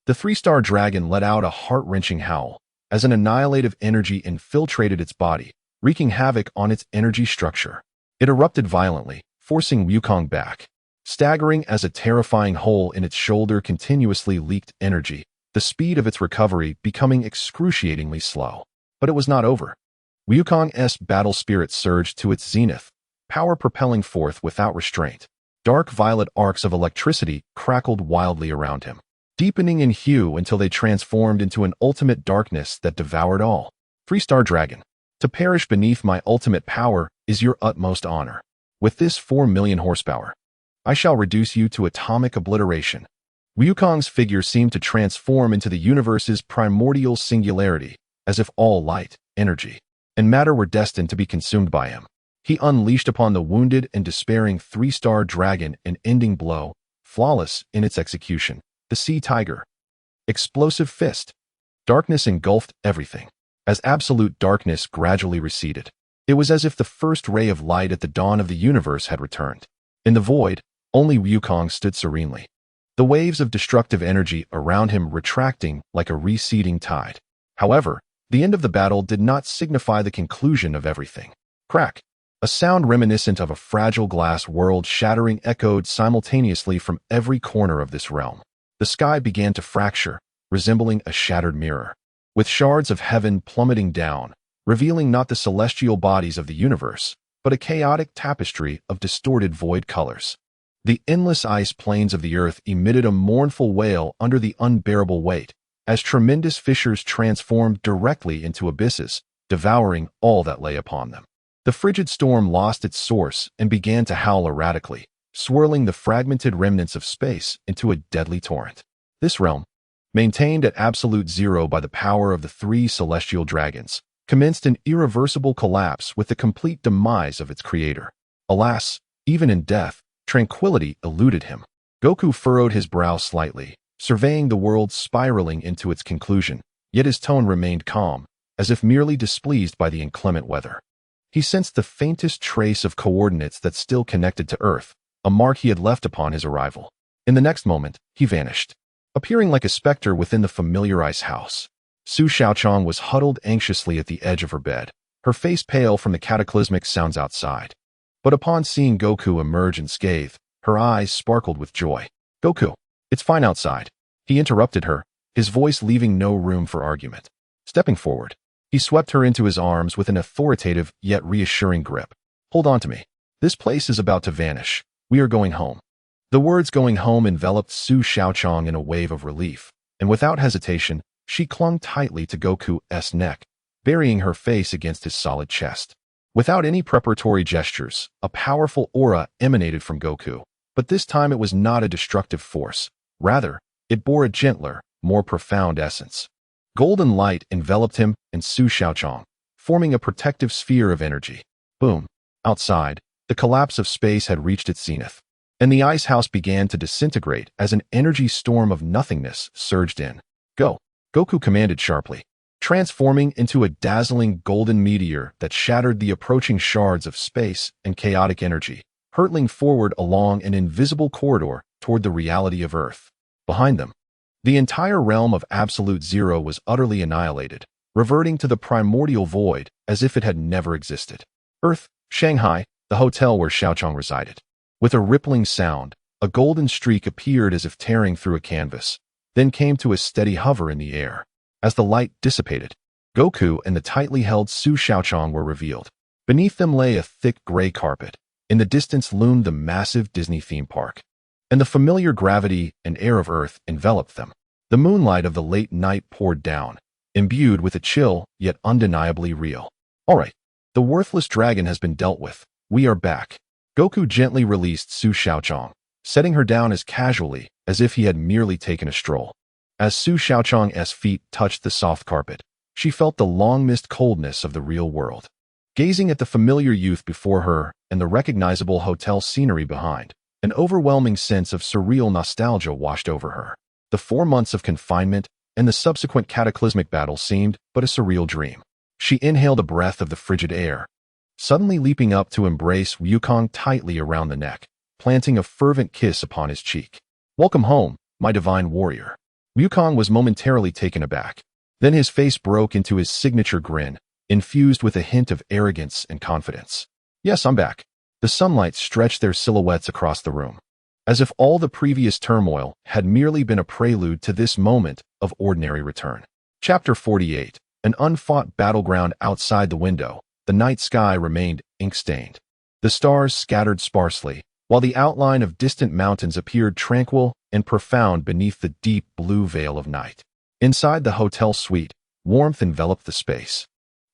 The three-star dragon let out a heart-wrenching howl, as an annihilative energy infiltrated its body, wreaking havoc on its energy structure. It erupted violently, forcing Wukong back. Staggering as a terrifying hole in its shoulder continuously leaked energy, the speed of its recovery becoming excruciatingly slow. But it was not over. Wukong's battle spirit surged to its zenith, power propelling forth without restraint. Dark violet arcs of electricity crackled wildly around him, deepening in hue until they transformed into an ultimate darkness that devoured all. Three-star dragon. To perish beneath my ultimate power is your utmost honor. With this 4 million horsepower, I shall reduce you to atomic obliteration. Wukong's figure seemed to transform into the universe's primordial singularity, as if all light, energy, and matter were destined to be consumed by him. He unleashed upon the wounded and despairing three-star dragon an ending blow, flawless in its execution. The Sea Tiger. Explosive fist. Darkness engulfed everything. As absolute darkness gradually receded, it was as if the first ray of light at the dawn of the universe had returned. In the void, only Wukong stood serenely, the waves of destructive energy around him retracting like a receding tide. However, the end of the battle did not signify the conclusion of everything. Crack! A sound reminiscent of a fragile glass world shattering echoed simultaneously from every corner of this realm. The sky began to fracture, resembling a shattered mirror, with shards of heaven plummeting down, revealing not the celestial bodies of the universe, but a chaotic tapestry of distorted void colors. The endless ice plains of the earth emitted a mournful wail under the unbearable weight, as tremendous fissures transformed directly into abysses, devouring all that lay upon them. The frigid storm lost its source and began to howl erratically, swirling the fragmented remnants of space into a deadly torrent. This realm, maintained at absolute zero by the power of the three celestial dragons, commenced an irreversible collapse with the complete demise of its creator. Alas, even in death, tranquility eluded him. Goku furrowed his brow slightly, surveying the world spiraling into its conclusion, yet his tone remained calm, as if merely displeased by the inclement weather. He sensed the faintest trace of coordinates that still connected to Earth, a mark he had left upon his arrival. In the next moment, he vanished, appearing like a specter within the familiar ice house. Su Xiaochang was huddled anxiously at the edge of her bed, her face pale from the cataclysmic sounds outside. But upon seeing Goku emerge unscathed, her eyes sparkled with joy. "Goku, it's fine outside," he interrupted her, his voice leaving no room for argument. Stepping forward, he swept her into his arms with an authoritative yet reassuring grip. "Hold on to me. This place is about to vanish. We are going home." The words "going home" enveloped Su Xiaochang in a wave of relief, and without hesitation, she clung tightly to Goku's neck, burying her face against his solid chest. Without any preparatory gestures, a powerful aura emanated from Goku, but this time it was not a destructive force. Rather, it bore a gentler, more profound essence. Golden light enveloped him and Su Xiaochang, forming a protective sphere of energy. Boom. Outside, the collapse of space had reached its zenith, and the ice house began to disintegrate as an energy storm of nothingness surged in. "Go," Goku commanded sharply, transforming into a dazzling golden meteor that shattered the approaching shards of space and chaotic energy, hurtling forward along an invisible corridor toward the reality of Earth. Behind them, the entire realm of absolute zero was utterly annihilated, reverting to the primordial void as if it had never existed. Earth, Shanghai, the hotel where Xiaochang resided. With a rippling sound, a golden streak appeared as if tearing through a canvas, then came to a steady hover in the air. As the light dissipated, Goku and the tightly held Su Xiaochang were revealed. Beneath them lay a thick gray carpet. In the distance loomed the massive Disney theme park, and the familiar gravity and air of Earth enveloped them. The moonlight of the late night poured down, imbued with a chill yet undeniably real. "All right, the worthless dragon has been dealt with. We are back." Goku gently released Su Xiaochang, setting her down as casually as if he had merely taken a stroll. As Su Xiaochang's feet touched the soft carpet, she felt the long-missed coldness of the real world. Gazing at the familiar youth before her and the recognizable hotel scenery behind, an overwhelming sense of surreal nostalgia washed over her. The 4 months of confinement and the subsequent cataclysmic battle seemed but a surreal dream. She inhaled a breath of the frigid air, suddenly leaping up to embrace Wukong tightly around the neck, planting a fervent kiss upon his cheek. "Welcome home, my divine warrior." Wukong was momentarily taken aback. Then his face broke into his signature grin, infused with a hint of arrogance and confidence. "Yes, I'm back." The sunlight stretched their silhouettes across the room, as if all the previous turmoil had merely been a prelude to this moment of ordinary return. Chapter 48. An unfought battleground outside the window. The night sky remained ink-stained. The stars scattered sparsely, while the outline of distant mountains appeared tranquil and profound beneath the deep blue veil of night. Inside the hotel suite, warmth enveloped the space,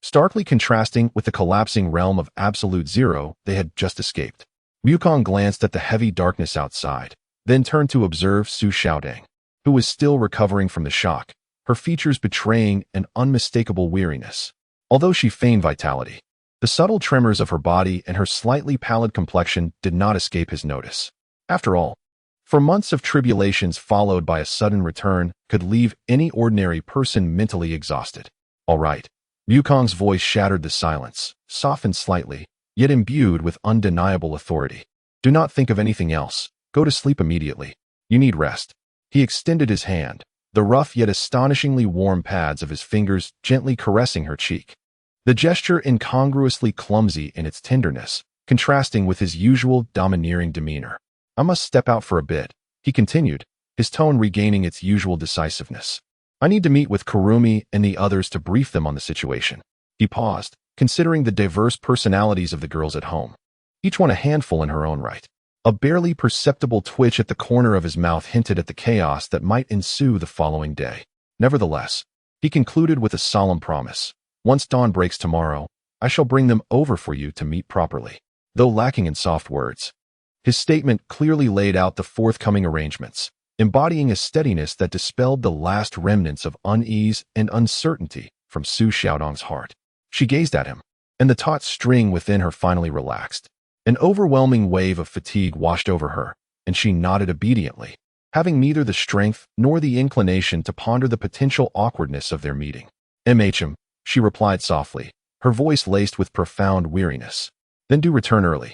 starkly contrasting with the collapsing realm of absolute zero they had just escaped. Wukong glanced at the heavy darkness outside, then turned to observe Su Xiaodong, who was still recovering from the shock, her features betraying an unmistakable weariness. Although she feigned vitality, the subtle tremors of her body and her slightly pallid complexion did not escape his notice. After all, for months of tribulations followed by a sudden return could leave any ordinary person mentally exhausted. "All right." Wukong's voice shattered the silence, softened slightly, yet imbued with undeniable authority. "Do not think of anything else. Go to sleep immediately. You need rest." He extended his hand, the rough yet astonishingly warm pads of his fingers gently caressing her cheek. the gesture incongruously clumsy in its tenderness, contrasting with his usual domineering demeanor. "I must step out for a bit," he continued, his tone regaining its usual decisiveness. "I need to meet with Kurumi and the others to brief them on the situation." He paused, considering the diverse personalities of the girls at home, each one a handful in her own right. A barely perceptible twitch at the corner of his mouth hinted at the chaos that might ensue the following day. Nevertheless, he concluded with a solemn promise. "Once dawn breaks tomorrow, I shall bring them over for you to meet properly." Though lacking in soft words, his statement clearly laid out the forthcoming arrangements, embodying a steadiness that dispelled the last remnants of unease and uncertainty from Su Xiaodong's heart. She gazed at him, and the taut string within her finally relaxed. An overwhelming wave of fatigue washed over her, and she nodded obediently, having neither the strength nor the inclination to ponder the potential awkwardness of their meeting. "MHM," she replied softly, her voice laced with profound weariness. "Then do return early."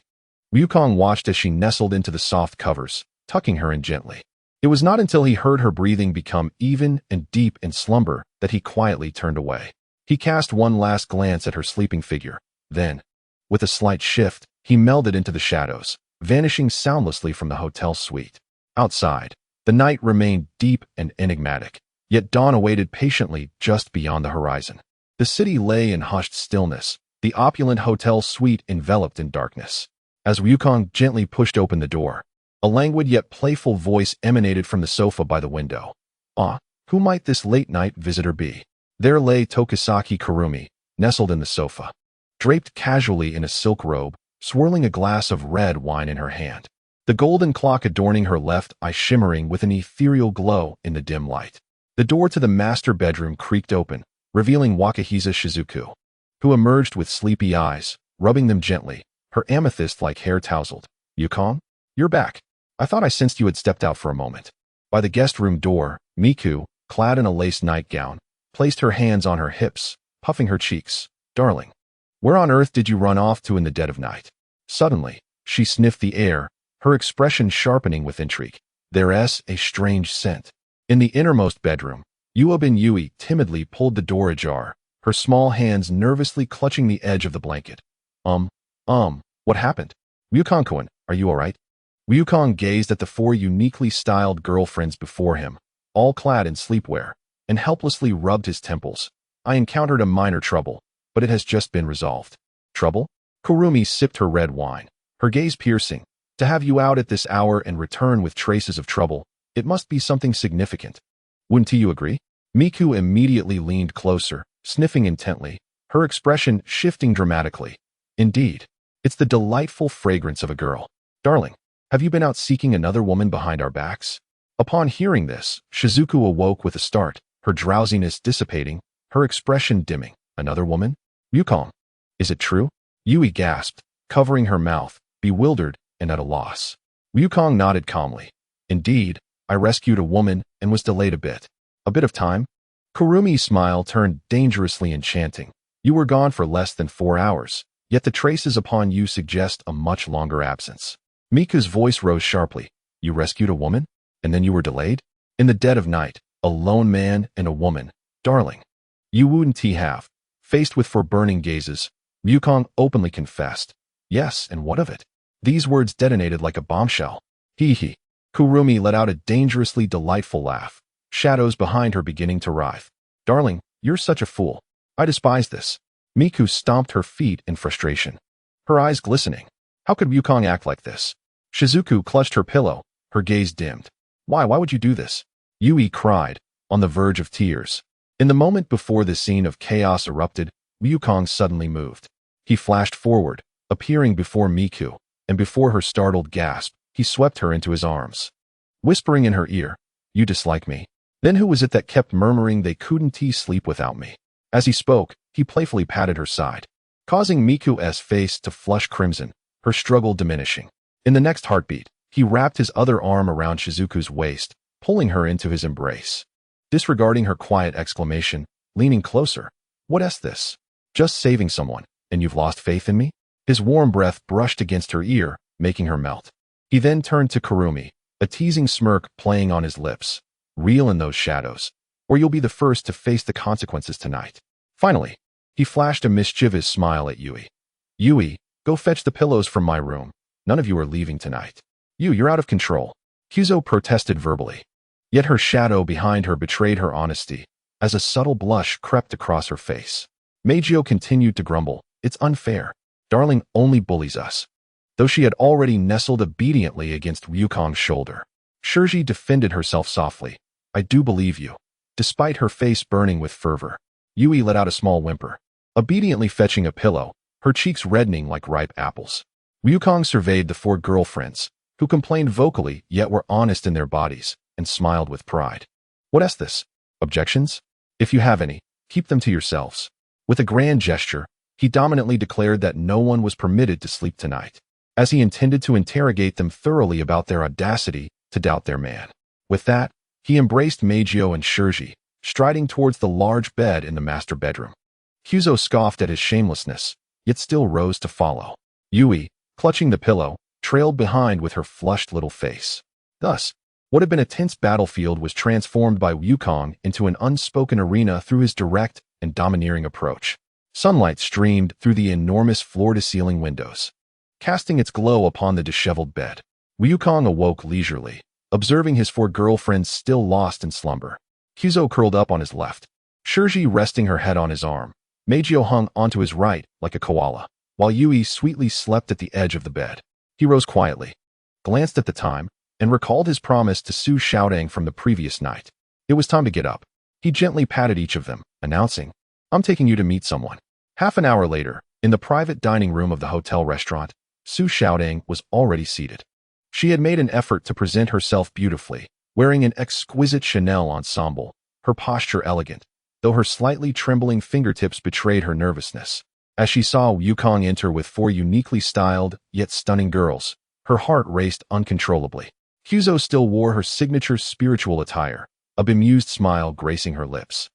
Wukong watched as she nestled into the soft covers, tucking her in gently. It was not until he heard her breathing become even and deep in slumber that he quietly turned away. He cast one last glance at her sleeping figure. Then, with a slight shift, he melded into the shadows, vanishing soundlessly from the hotel suite. Outside, the night remained deep and enigmatic, yet dawn awaited patiently just beyond the horizon. The city lay in hushed stillness, the opulent hotel suite enveloped in darkness. As Wukong gently pushed open the door, a languid yet playful voice emanated from the sofa by the window. "Ah, who might this late-night visitor be?" There lay Tokisaki Kurumi, nestled in the sofa, draped casually in a silk robe, swirling a glass of red wine in her hand, the golden clock adorning her left eye shimmering with an ethereal glow in the dim light. The door to the master bedroom creaked open, revealing Wakahiza Shizuku, who emerged with sleepy eyes, rubbing them gently, her amethyst-like hair tousled. "Wukong, you're back. I thought I sensed you had stepped out for a moment." By the guest room door, Miku, clad in a lace nightgown, placed her hands on her hips, puffing her cheeks. "Darling, where on earth did you run off to in the dead of night?" Suddenly, she sniffed the air, her expression sharpening with intrigue. "There's a strange scent." In the innermost bedroom, Yuobin Yui timidly pulled the door ajar, her small hands nervously clutching the edge of the blanket. What happened?" "Wukong-kun, are you all right?" Wukong gazed at the four uniquely styled girlfriends before him, all clad in sleepwear, and helplessly rubbed his temples. "I encountered a minor trouble, but it has just been resolved." "Trouble?" Kurumi sipped her red wine, her gaze piercing. "To have you out at this hour and return with traces of trouble, it must be something significant. Wouldn't you agree?" Miku immediately leaned closer, sniffing intently, her expression shifting dramatically. "Indeed, it's the delightful fragrance of a girl. Darling, have you been out seeking another woman behind our backs?" Upon hearing this, Shizuku awoke with a start, her drowsiness dissipating, her expression dimming. "Another woman? Wukong, is it true?" Yui gasped, covering her mouth, bewildered and at a loss. Wukong nodded calmly. "Indeed, I rescued a woman and was delayed a bit. A bit of time?" Kurumi's smile turned dangerously enchanting. "You were gone for less than 4 hours, yet the traces upon you suggest a much longer absence." Miku's voice rose sharply. "You rescued a woman? And then you were delayed?" "In the dead of night, a lone man and a woman. Darling, you wouldn't have." Faced with foreburning gazes, Wukong openly confessed. "Yes, and what of it?" These words detonated like a bombshell. "Hee hee." Kurumi let out a dangerously delightful laugh, shadows behind her beginning to writhe. "Darling, you're such a fool. I despise this." Miku stomped her feet in frustration, her eyes glistening. How could Wukong act like this? Shizuku clutched her pillow, her gaze dimmed. Why would you do this?" Yui cried, on the verge of tears. In the moment before the scene of chaos erupted, Wukong suddenly moved. He flashed forward, appearing before Miku, and before her startled gasp, he swept her into his arms. Whispering in her ear, "You dislike me? Then who was it that kept murmuring they couldn't sleep without me?" As he spoke, he playfully patted her side, causing Miku's face to flush crimson, her struggle diminishing. In the next heartbeat, he wrapped his other arm around Shizuku's waist, pulling her into his embrace. Disregarding her quiet exclamation, leaning closer, "What's this? Just saving someone, and you've lost faith in me?" His warm breath brushed against her ear, making her melt. He then turned to Kurumi, a teasing smirk playing on his lips. "Reel in those shadows, or you'll be the first to face the consequences tonight." Finally, He flashed a mischievous smile at Yui. Yui, go fetch the pillows from my room. None of you are leaving tonight. You're out of control. Kyuzo protested verbally. Yet her shadow behind her betrayed her honesty, as a subtle blush crept across her face. Meijio continued to grumble, it's unfair. Darling only bullies us. Though she had already nestled obediently against Ryukong's shoulder. Shiori defended herself softly. I do believe you. Despite her face burning with fervor, Yui let out a small whimper, obediently fetching a pillow, her cheeks reddening like ripe apples. Ryukong surveyed the 4 girlfriends, who complained vocally yet were honest in their bodies, and smiled with pride. What's this? Objections? If you have any, keep them to yourselves. With a grand gesture, he dominantly declared that no one was permitted to sleep tonight, as he intended to interrogate them thoroughly about their audacity to doubt their man. With that, he embraced Meijio and Shiori, striding towards the large bed in the master bedroom. Kyuzo scoffed at his shamelessness, yet still rose to follow. Yui, clutching the pillow, trailed behind with her flushed little face. Thus, what had been a tense battlefield was transformed by Ryukong into an unspoken arena through his direct and domineering approach. Sunlight streamed through the enormous floor-to-ceiling windows, casting its glow upon the disheveled bed. Ryukong awoke leisurely, observing his 4 girlfriends still lost in slumber. Kyuzo curled up on his left, Shiori resting her head on his arm. Meijio hung onto his right like a koala, while Yui sweetly slept at the edge of the bed. He rose quietly, glanced at the time, and recalled his promise to Su Xiaodang from the previous night. It was time to get up. He gently patted each of them, announcing, I'm taking you to meet someone. Half an hour later, in the private dining room of the hotel restaurant, Su Xiaodang was already seated. She had made an effort to present herself beautifully, wearing an exquisite Chanel ensemble, her posture elegant, though her slightly trembling fingertips betrayed her nervousness. As she saw Ryukong enter with 4 uniquely styled, yet stunning girls, her heart raced uncontrollably. Kyuzo still wore her signature spiritual attire, a bemused smile gracing her lips.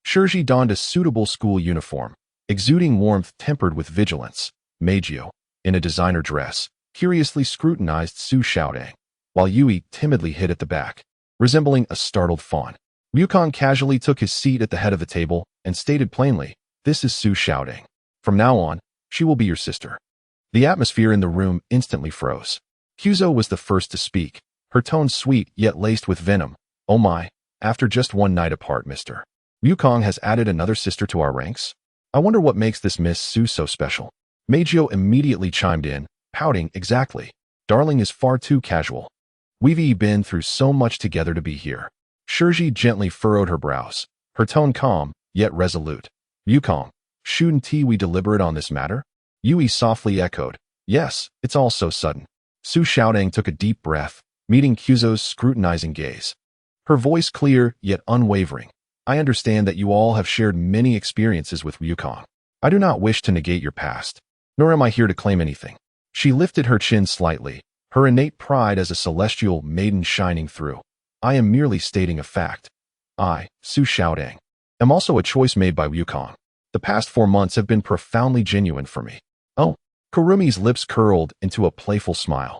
Shiori donned a suitable school uniform, exuding warmth tempered with vigilance. Meijio, in a designer dress, curiously scrutinized Su Xiaodang, while Yui timidly hid at the back, resembling a startled fawn. Ryukong casually took his seat at the head of the table and stated plainly, this is Su Xiaodang. From now on, she will be your sister. The atmosphere in the room instantly froze. Kyuzo was the first to speak, her tone sweet yet laced with venom. Oh my, after just one night apart, Mr. Ryukong has added another sister to our ranks? I wonder what makes this Miss Su so special. Meijio immediately chimed in, pouting, exactly. Darling is far too casual. We've been through so much together to be here. Shiori gently furrowed her brows, her tone calm, yet resolute. Ryukong, shouldn't we deliberate on this matter? Yui softly echoed, yes, it's all so sudden. Su Xiaodang took a deep breath, meeting Kyuzo's scrutinizing gaze. Her voice clear, yet unwavering. I understand that you all have shared many experiences with Ryukong. I do not wish to negate your past, nor am I here to claim anything. She lifted her chin slightly, her innate pride as a celestial maiden shining through. I am merely stating a fact. I, Su Xiaodang, am also a choice made by Ryukong. The past 4 months have been profoundly genuine for me. Oh, Kurumi's lips curled into a playful smile,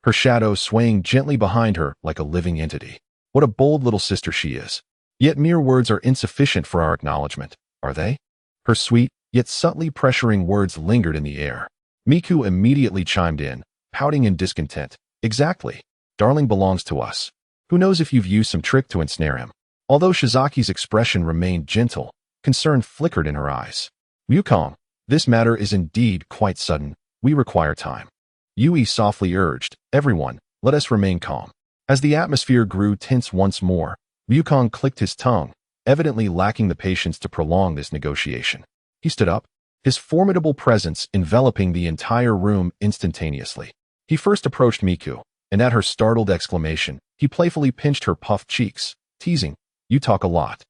her shadow swaying gently behind her like a living entity. What a bold little sister she is. Yet mere words are insufficient for our acknowledgement, are they? Her sweet, yet subtly pressuring words lingered in the air. Miku immediately chimed in, pouting in discontent. Exactly. Darling belongs to us. Who knows if you've used some trick to ensnare him? Although Shizaki's expression remained gentle, concern flickered in her eyes. Ryukong, this matter is indeed quite sudden. We require time. Yui softly urged, everyone, let us remain calm. As the atmosphere grew tense once more, Ryukong clicked his tongue, evidently lacking the patience to prolong this negotiation. He stood up, his formidable presence enveloping the entire room instantaneously. He first approached Miku, and at her startled exclamation, he playfully pinched her puffed cheeks, teasing, you talk a lot.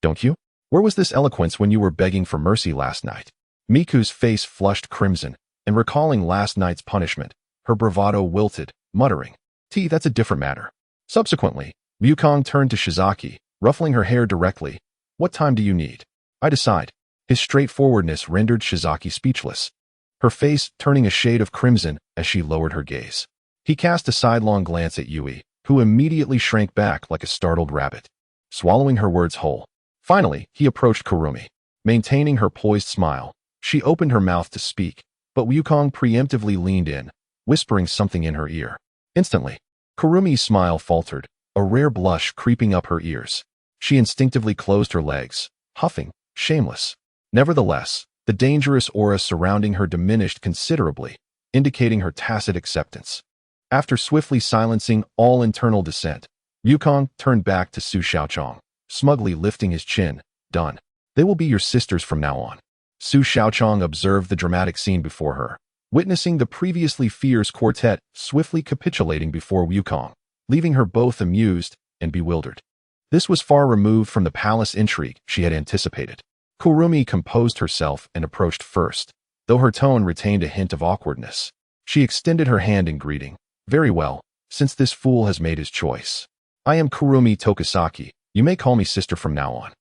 Don't you? Where was this eloquence when you were begging for mercy last night? Miku's face flushed crimson, and recalling last night's punishment, her bravado wilted, muttering, that's a different matter. Subsequently, Ryukong turned to Shizaki, ruffling her hair directly. What time do you need? I decide. His straightforwardness rendered Shizaki speechless, her face turning a shade of crimson as she lowered her gaze. He cast a sidelong glance at Yui, who immediately shrank back like a startled rabbit, swallowing her words whole. Finally, he approached Kurumi. Maintaining her poised smile, she opened her mouth to speak, but Wukong preemptively leaned in, whispering something in her ear. Instantly, Kurumi's smile faltered, a rare blush creeping up her ears. She instinctively closed her legs, huffing, shameless. Nevertheless, the dangerous aura surrounding her diminished considerably, indicating her tacit acceptance. After swiftly silencing all internal dissent, Wukong turned back to Su Xiaochang, smugly lifting his chin. Done. They will be your sisters from now on. Su Xiaochang observed the dramatic scene before her, witnessing the previously fierce quartet swiftly capitulating before Wukong, leaving her both amused and bewildered. This was far removed from the palace intrigue she had anticipated. Kurumi composed herself and approached first, though her tone retained a hint of awkwardness. She extended her hand in greeting. Very well, since this fool has made his choice. I am Kurumi Tokisaki. You may call me sister from now on.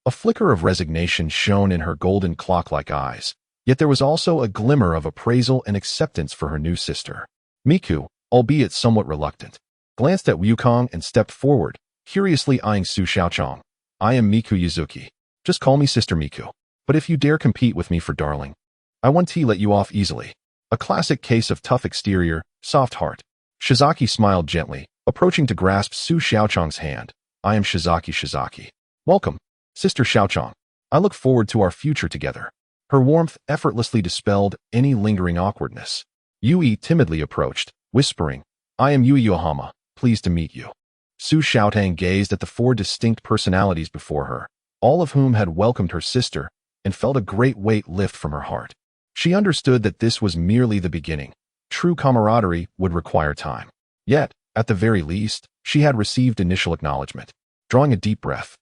A flicker of resignation shone in her golden clock-like eyes, yet there was also a glimmer of appraisal and acceptance for her new sister. Miku, albeit somewhat reluctant, glanced at Wukong and stepped forward, curiously eyeing Su Xiaochang. I am Miku Yuzuki. Just call me Sister Miku. But if you dare compete with me for darling, I won't let you off easily. A classic case of tough exterior, soft heart. Shizaki smiled gently, approaching to grasp Su Xiaochang's hand. I am Shizaki. Welcome, Sister Xiaochang. I look forward to our future together. Her warmth effortlessly dispelled any lingering awkwardness. Yui timidly approached, whispering, I am Yui Yohama, pleased to meet you. Su Xiaotang gazed at the four distinct personalities before her, all of whom had welcomed her sister, and felt a great weight lift from her heart. She understood that this was merely the beginning. True camaraderie would require time. Yet, at the very least, she had received initial acknowledgement. Drawing a deep breath,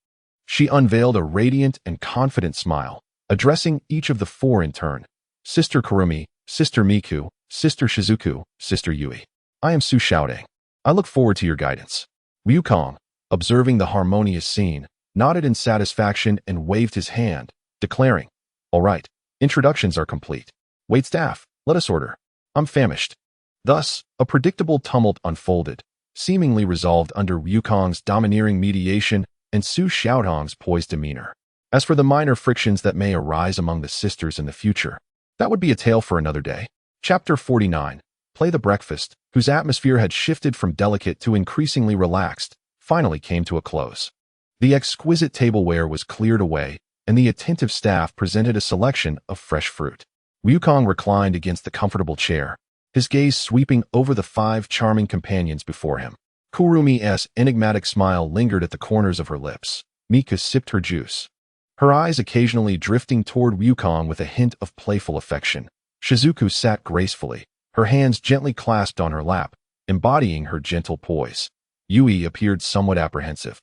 she unveiled a radiant and confident smile, addressing each of the four in turn. Sister Kurumi, Sister Miku, Sister Shizuku, Sister Yui. I am Su Xiaotang. I look forward to your guidance. Wukong, observing the harmonious scene, nodded in satisfaction and waved his hand, declaring, All right, introductions are complete. Waitstaff, let us order. I'm famished. Thus, a predictable tumult unfolded, seemingly resolved under Wukong's domineering mediation and Su Xiaotang's poised demeanor. As for the minor frictions that may arise among the sisters in the future, that would be a tale for another day. Chapter 49. Play the Breakfast, whose atmosphere had shifted from delicate to increasingly relaxed, finally came to a close. The exquisite tableware was cleared away, and the attentive staff presented a selection of fresh fruit. Wukong reclined against the comfortable chair, his gaze sweeping over the five charming companions before him. Kurumi's enigmatic smile lingered at the corners of her lips. Mika sipped her juice, her eyes occasionally drifting toward Wukong with a hint of playful affection. Shizuku sat gracefully, her hands gently clasped on her lap, embodying her gentle poise. Yui appeared somewhat apprehensive,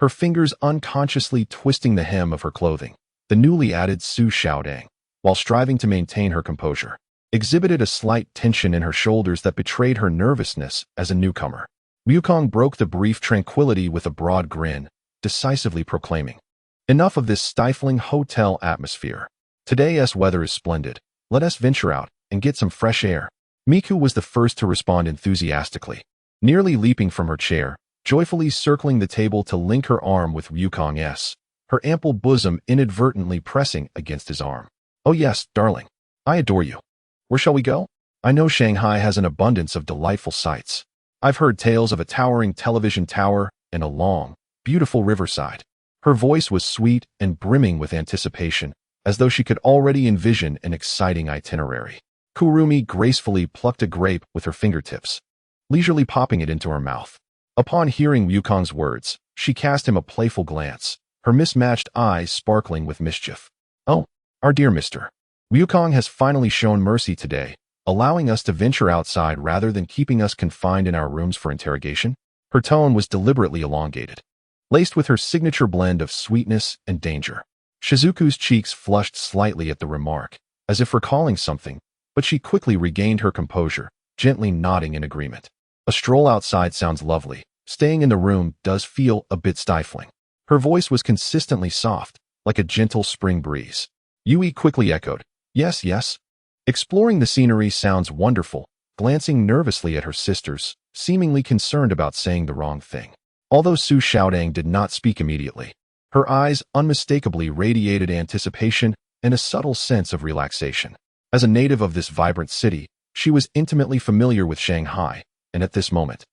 her fingers unconsciously twisting the hem of her clothing. The newly added Su Xiaotang, while striving to maintain her composure, exhibited a slight tension in her shoulders that betrayed her nervousness as a newcomer. Wukong broke the brief tranquility with a broad grin, decisively proclaiming, Enough of this stifling hotel atmosphere. Today's weather is splendid. Let us venture out and get some fresh air. Miku was the first to respond enthusiastically, nearly leaping from her chair, joyfully circling the table to link her arm with Wukong's, her ample bosom inadvertently pressing against his arm. Oh yes, darling. I adore you. Where shall we go? I know Shanghai has an abundance of delightful sights. I've heard tales of a towering television tower and a long, beautiful riverside. Her voice was sweet and brimming with anticipation, as though she could already envision an exciting itinerary. Kurumi gracefully plucked a grape with her fingertips, leisurely popping it into her mouth. Upon hearing Wukong's words, she cast him a playful glance, her mismatched eyes sparkling with mischief. Oh, our dear mister. Wukong has finally shown mercy today, allowing us to venture outside rather than keeping us confined in our rooms for interrogation. Her tone was deliberately elongated, laced with her signature blend of sweetness and danger. Shizuku's cheeks flushed slightly at the remark, as if recalling something, but she quickly regained her composure, gently nodding in agreement. A stroll outside sounds lovely. Staying in the room does feel a bit stifling. Her voice was consistently soft, like a gentle spring breeze. Yui quickly echoed, Yes, yes. Exploring the scenery sounds wonderful, glancing nervously at her sisters, seemingly concerned about saying the wrong thing. Although Su Xiaotang did not speak immediately, Her eyes unmistakably radiated anticipation and a subtle sense of relaxation. As a native of this vibrant city, she was intimately familiar with Shanghai, and at this moment,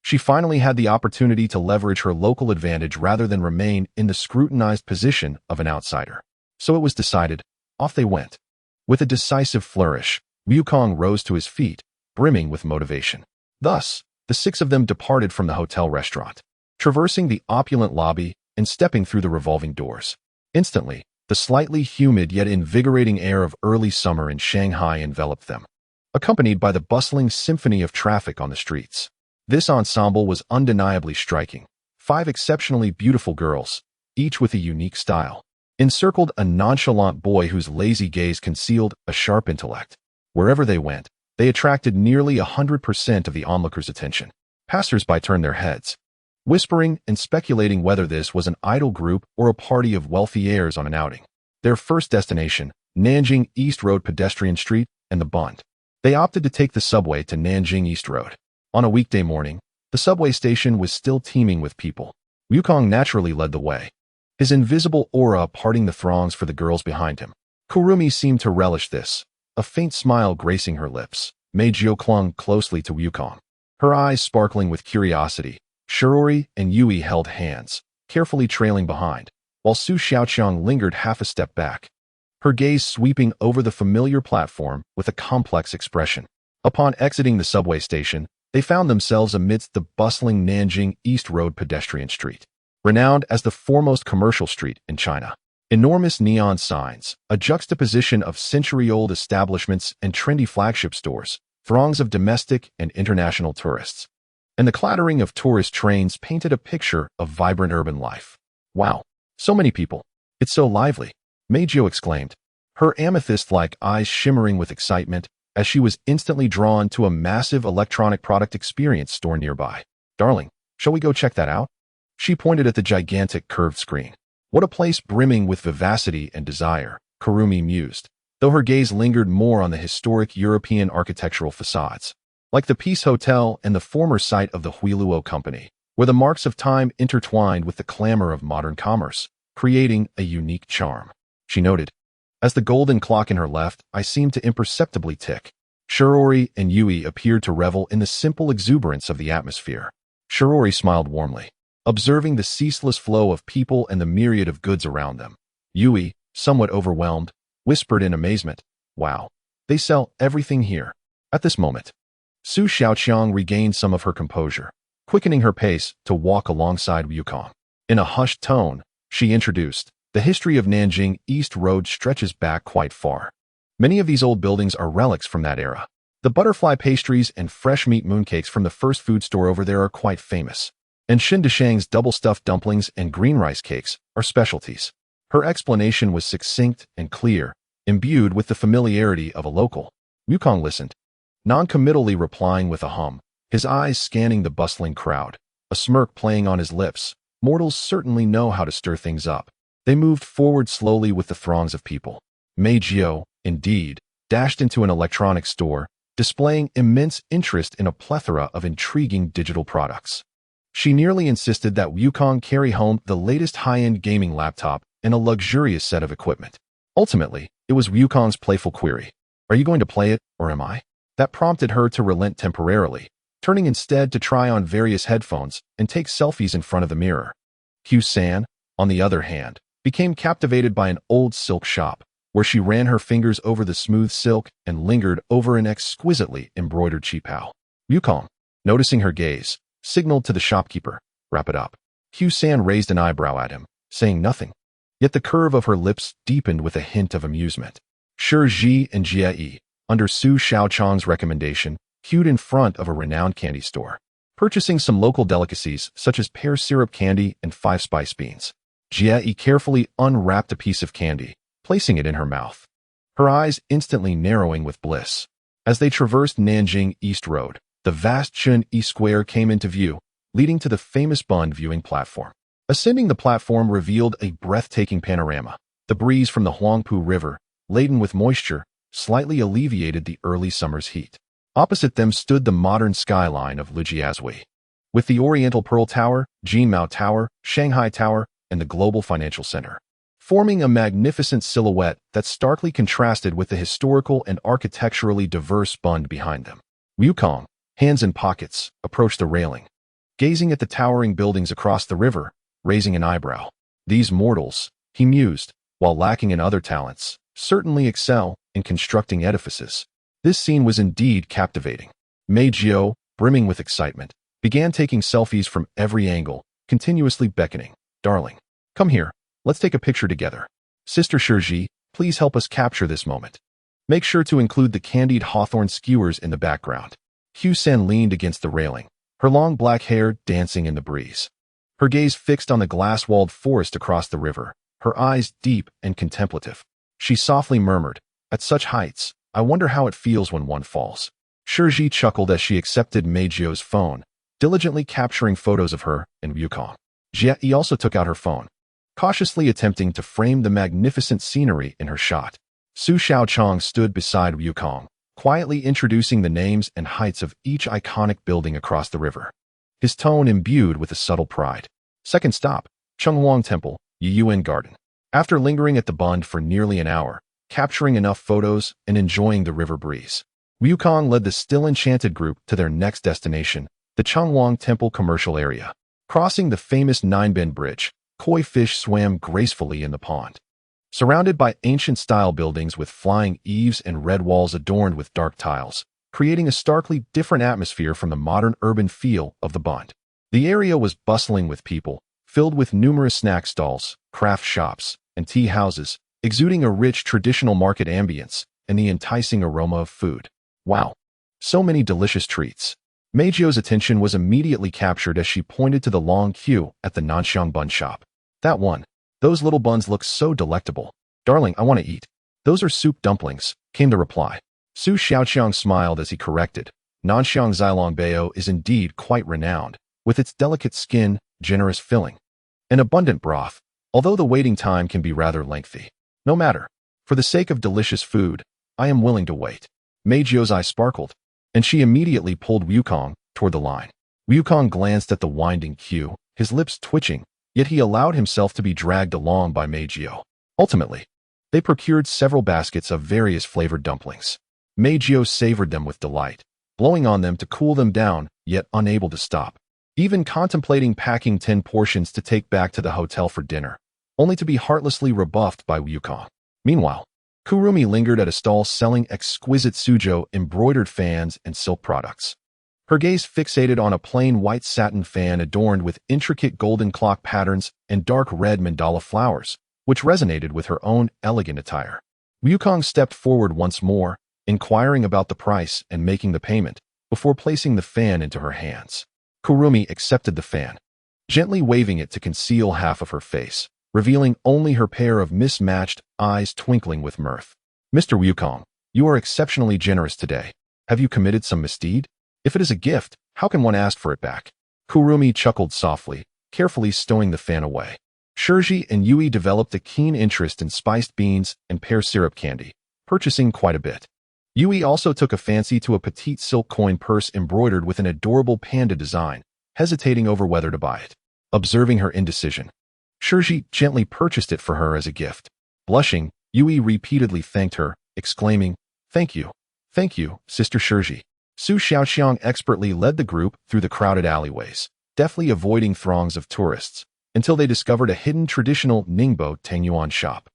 she finally had the opportunity to leverage her local advantage rather than remain in the scrutinized position of an outsider. So it was decided. Off they went. With a decisive flourish, Wukong rose to his feet, brimming with motivation. Thus, the six of them departed from the hotel restaurant, traversing the opulent lobby and stepping through the revolving doors. Instantly, the slightly humid yet invigorating air of early summer in Shanghai enveloped them, accompanied by the bustling symphony of traffic on the streets. This ensemble was undeniably striking. 5 exceptionally beautiful girls, each with a unique style, encircled a nonchalant boy whose lazy gaze concealed a sharp intellect. Wherever they went, they attracted nearly 100% of the onlookers' attention. Passers-by turned their heads, whispering and speculating whether this was an idle group or a party of wealthy heirs on an outing. Their first destination, Nanjing East Road Pedestrian Street and the Bund. They opted to take the subway to Nanjing East Road. On a weekday morning, the subway station was still teeming with people. Wukong naturally led the way, his invisible aura parting the throngs for the girls behind him. Kurumi seemed to relish this, a faint smile gracing her lips. Meijio clung closely to Wukong, her eyes sparkling with curiosity. Shiori and Yui held hands, carefully trailing behind, while Su Xiaoqiang lingered half a step back, her gaze sweeping over the familiar platform with a complex expression. Upon exiting the subway station, they found themselves amidst the bustling Nanjing East Road Pedestrian Street, renowned as the foremost commercial street in China. Enormous neon signs, a juxtaposition of century-old establishments and trendy flagship stores, throngs of domestic and international tourists, and the clattering of tourist trains painted a picture of vibrant urban life. Wow, so many people. It's so lively, Meijio exclaimed, her amethyst-like eyes shimmering with excitement as she was instantly drawn to a massive electronic product experience store nearby. Darling, shall we go check that out? She pointed at the gigantic curved screen. What a place brimming with vivacity and desire, Kurumi mused, though her gaze lingered more on the historic European architectural facades, like the Peace Hotel and the former site of the Huiluo Company, where the marks of time intertwined with the clamor of modern commerce, creating a unique charm. She noted, as the golden clock in her left eye seemed to imperceptibly tick. Shiori and Yui appeared to revel in the simple exuberance of the atmosphere. Shiori smiled warmly, observing the ceaseless flow of people and the myriad of goods around them. Yui, somewhat overwhelmed, whispered in amazement, "Wow, they sell everything here." At this moment, Su Xiaoqiang regained some of her composure, quickening her pace to walk alongside Wukong. In a hushed tone, she introduced, the history of Nanjing East Road stretches back quite far. Many of these old buildings are relics from that era. The butterfly pastries and fresh meat mooncakes from the first food store over there are quite famous, and Shindishang's double-stuffed dumplings and green rice cakes are specialties. Her explanation was succinct and clear, imbued with the familiarity of a local. Wukong listened, non-committally replying with a hum, his eyes scanning the bustling crowd, a smirk playing on his lips. Mortals certainly know how to stir things up. They moved forward slowly with the throngs of people. Meijio, indeed, dashed into an electronics store, displaying immense interest in a plethora of intriguing digital products. She nearly insisted that Wukong carry home the latest high-end gaming laptop and a luxurious set of equipment. Ultimately, it was Wukong's playful query, "Are you going to play it, or am I?" that prompted her to relent temporarily, turning instead to try on various headphones and take selfies in front of the mirror. Hugh-san, on the other hand, became captivated by an old silk shop, where she ran her fingers over the smooth silk and lingered over an exquisitely embroidered qipao. Wukong, noticing her gaze, signaled to the shopkeeper, "Wrap it up." Hugh-san raised an eyebrow at him, saying nothing, yet the curve of her lips deepened with a hint of amusement. Shi Ji and Jie, under Su Xiaoqiang's recommendation, queued in front of a renowned candy store, purchasing some local delicacies such as pear syrup candy and 5 spice beans. Jie carefully unwrapped a piece of candy, placing it in her mouth, her eyes instantly narrowing with bliss. As they traversed Nanjing East Road, the vast Chun-Yi Square came into view, leading to the famous Bund viewing platform. Ascending the platform revealed a breathtaking panorama. The breeze from the Huangpu River, laden with moisture, slightly alleviated the early summer's heat. Opposite them stood the modern skyline of Lijiazui, with the Oriental Pearl Tower, Jinmao Tower, Shanghai Tower, and the global financial center, forming a magnificent silhouette that starkly contrasted with the historical and architecturally diverse Bund behind them. Wukong, hands in pockets, approached the railing, gazing at the towering buildings across the river, raising an eyebrow. These mortals, he mused, while lacking in other talents, certainly excel in constructing edifices. This scene was indeed captivating. Meijio, brimming with excitement, began taking selfies from every angle, continuously beckoning. "Darling, come here, let's take a picture together. Sister Shiori, please help us capture this moment. Make sure to include the candied hawthorn skewers in the background." Hyu-san leaned against the railing, her long black hair dancing in the breeze. Her gaze fixed on the glass-walled forest across the river, her eyes deep and contemplative. She softly murmured, "At such heights, I wonder how it feels when one falls." Shiori chuckled as she accepted Meijio's phone, diligently capturing photos of her and Wukong. Jie also took out her phone, cautiously attempting to frame the magnificent scenery in her shot. Su Xiaochang stood beside Wukong, quietly introducing the names and heights of each iconic building across the river, his tone imbued with a subtle pride. Second stop, Chunghuang Temple, Yiyuan Garden. After lingering at the Bund for nearly an hour, capturing enough photos and enjoying the river breeze, Wukong led the still enchanted group to their next destination, the Chunghuang Temple commercial area. Crossing the famous Nine-Bend Bridge, koi fish swam gracefully in the pond. Surrounded by ancient-style buildings with flying eaves and red walls adorned with dark tiles, creating a starkly different atmosphere from the modern urban feel of the Bund. The area was bustling with people, filled with numerous snack stalls, craft shops, and tea houses, exuding a rich traditional market ambience and the enticing aroma of food. Wow! So many delicious treats. Meijio's attention was immediately captured as she pointed to the long queue at the Nanxiang bun shop. "That one. Those little buns look so delectable. Darling, I want to eat." "Those are soup dumplings," came the reply. Su Xiaoqiang smiled as he corrected. Nanxiang Zilongbao is indeed quite renowned, with its delicate skin, generous filling, and abundant broth, although the waiting time can be rather lengthy. "No matter. For the sake of delicious food, I am willing to wait." Meijio's eye sparkled, and she immediately pulled Wukong toward the line. Wukong glanced at the winding queue, his lips twitching, yet he allowed himself to be dragged along by Meijio. Ultimately, they procured several baskets of various flavored dumplings. Meijio savored them with delight, blowing on them to cool them down, yet unable to stop, even contemplating packing 10 portions to take back to the hotel for dinner, only to be heartlessly rebuffed by Wukong. Meanwhile, Kurumi lingered at a stall selling exquisite Suzhou embroidered fans and silk products. Her gaze fixated on a plain white satin fan adorned with intricate golden clock patterns and dark red mandala flowers, which resonated with her own elegant attire. Wukong stepped forward once more, inquiring about the price and making the payment, before placing the fan into her hands. Kurumi accepted the fan, gently waving it to conceal half of her face, revealing only her pair of mismatched eyes twinkling with mirth. "Mr. Wukong, you are exceptionally generous today. Have you committed some misdeed? If it is a gift, how can one ask for it back?" Kurumi chuckled softly, carefully stowing the fan away. Shiori and Yui developed a keen interest in spiced beans and pear syrup candy, purchasing quite a bit. Yui also took a fancy to a petite silk coin purse embroidered with an adorable panda design, hesitating over whether to buy it. Observing her indecision, Shiori gently purchased it for her as a gift. Blushing, Yui repeatedly thanked her, exclaiming, thank you, Sister Shiori." Su Xiaoqiang expertly led the group through the crowded alleyways, deftly avoiding throngs of tourists, until they discovered a hidden traditional Ningbo Tangyuan shop.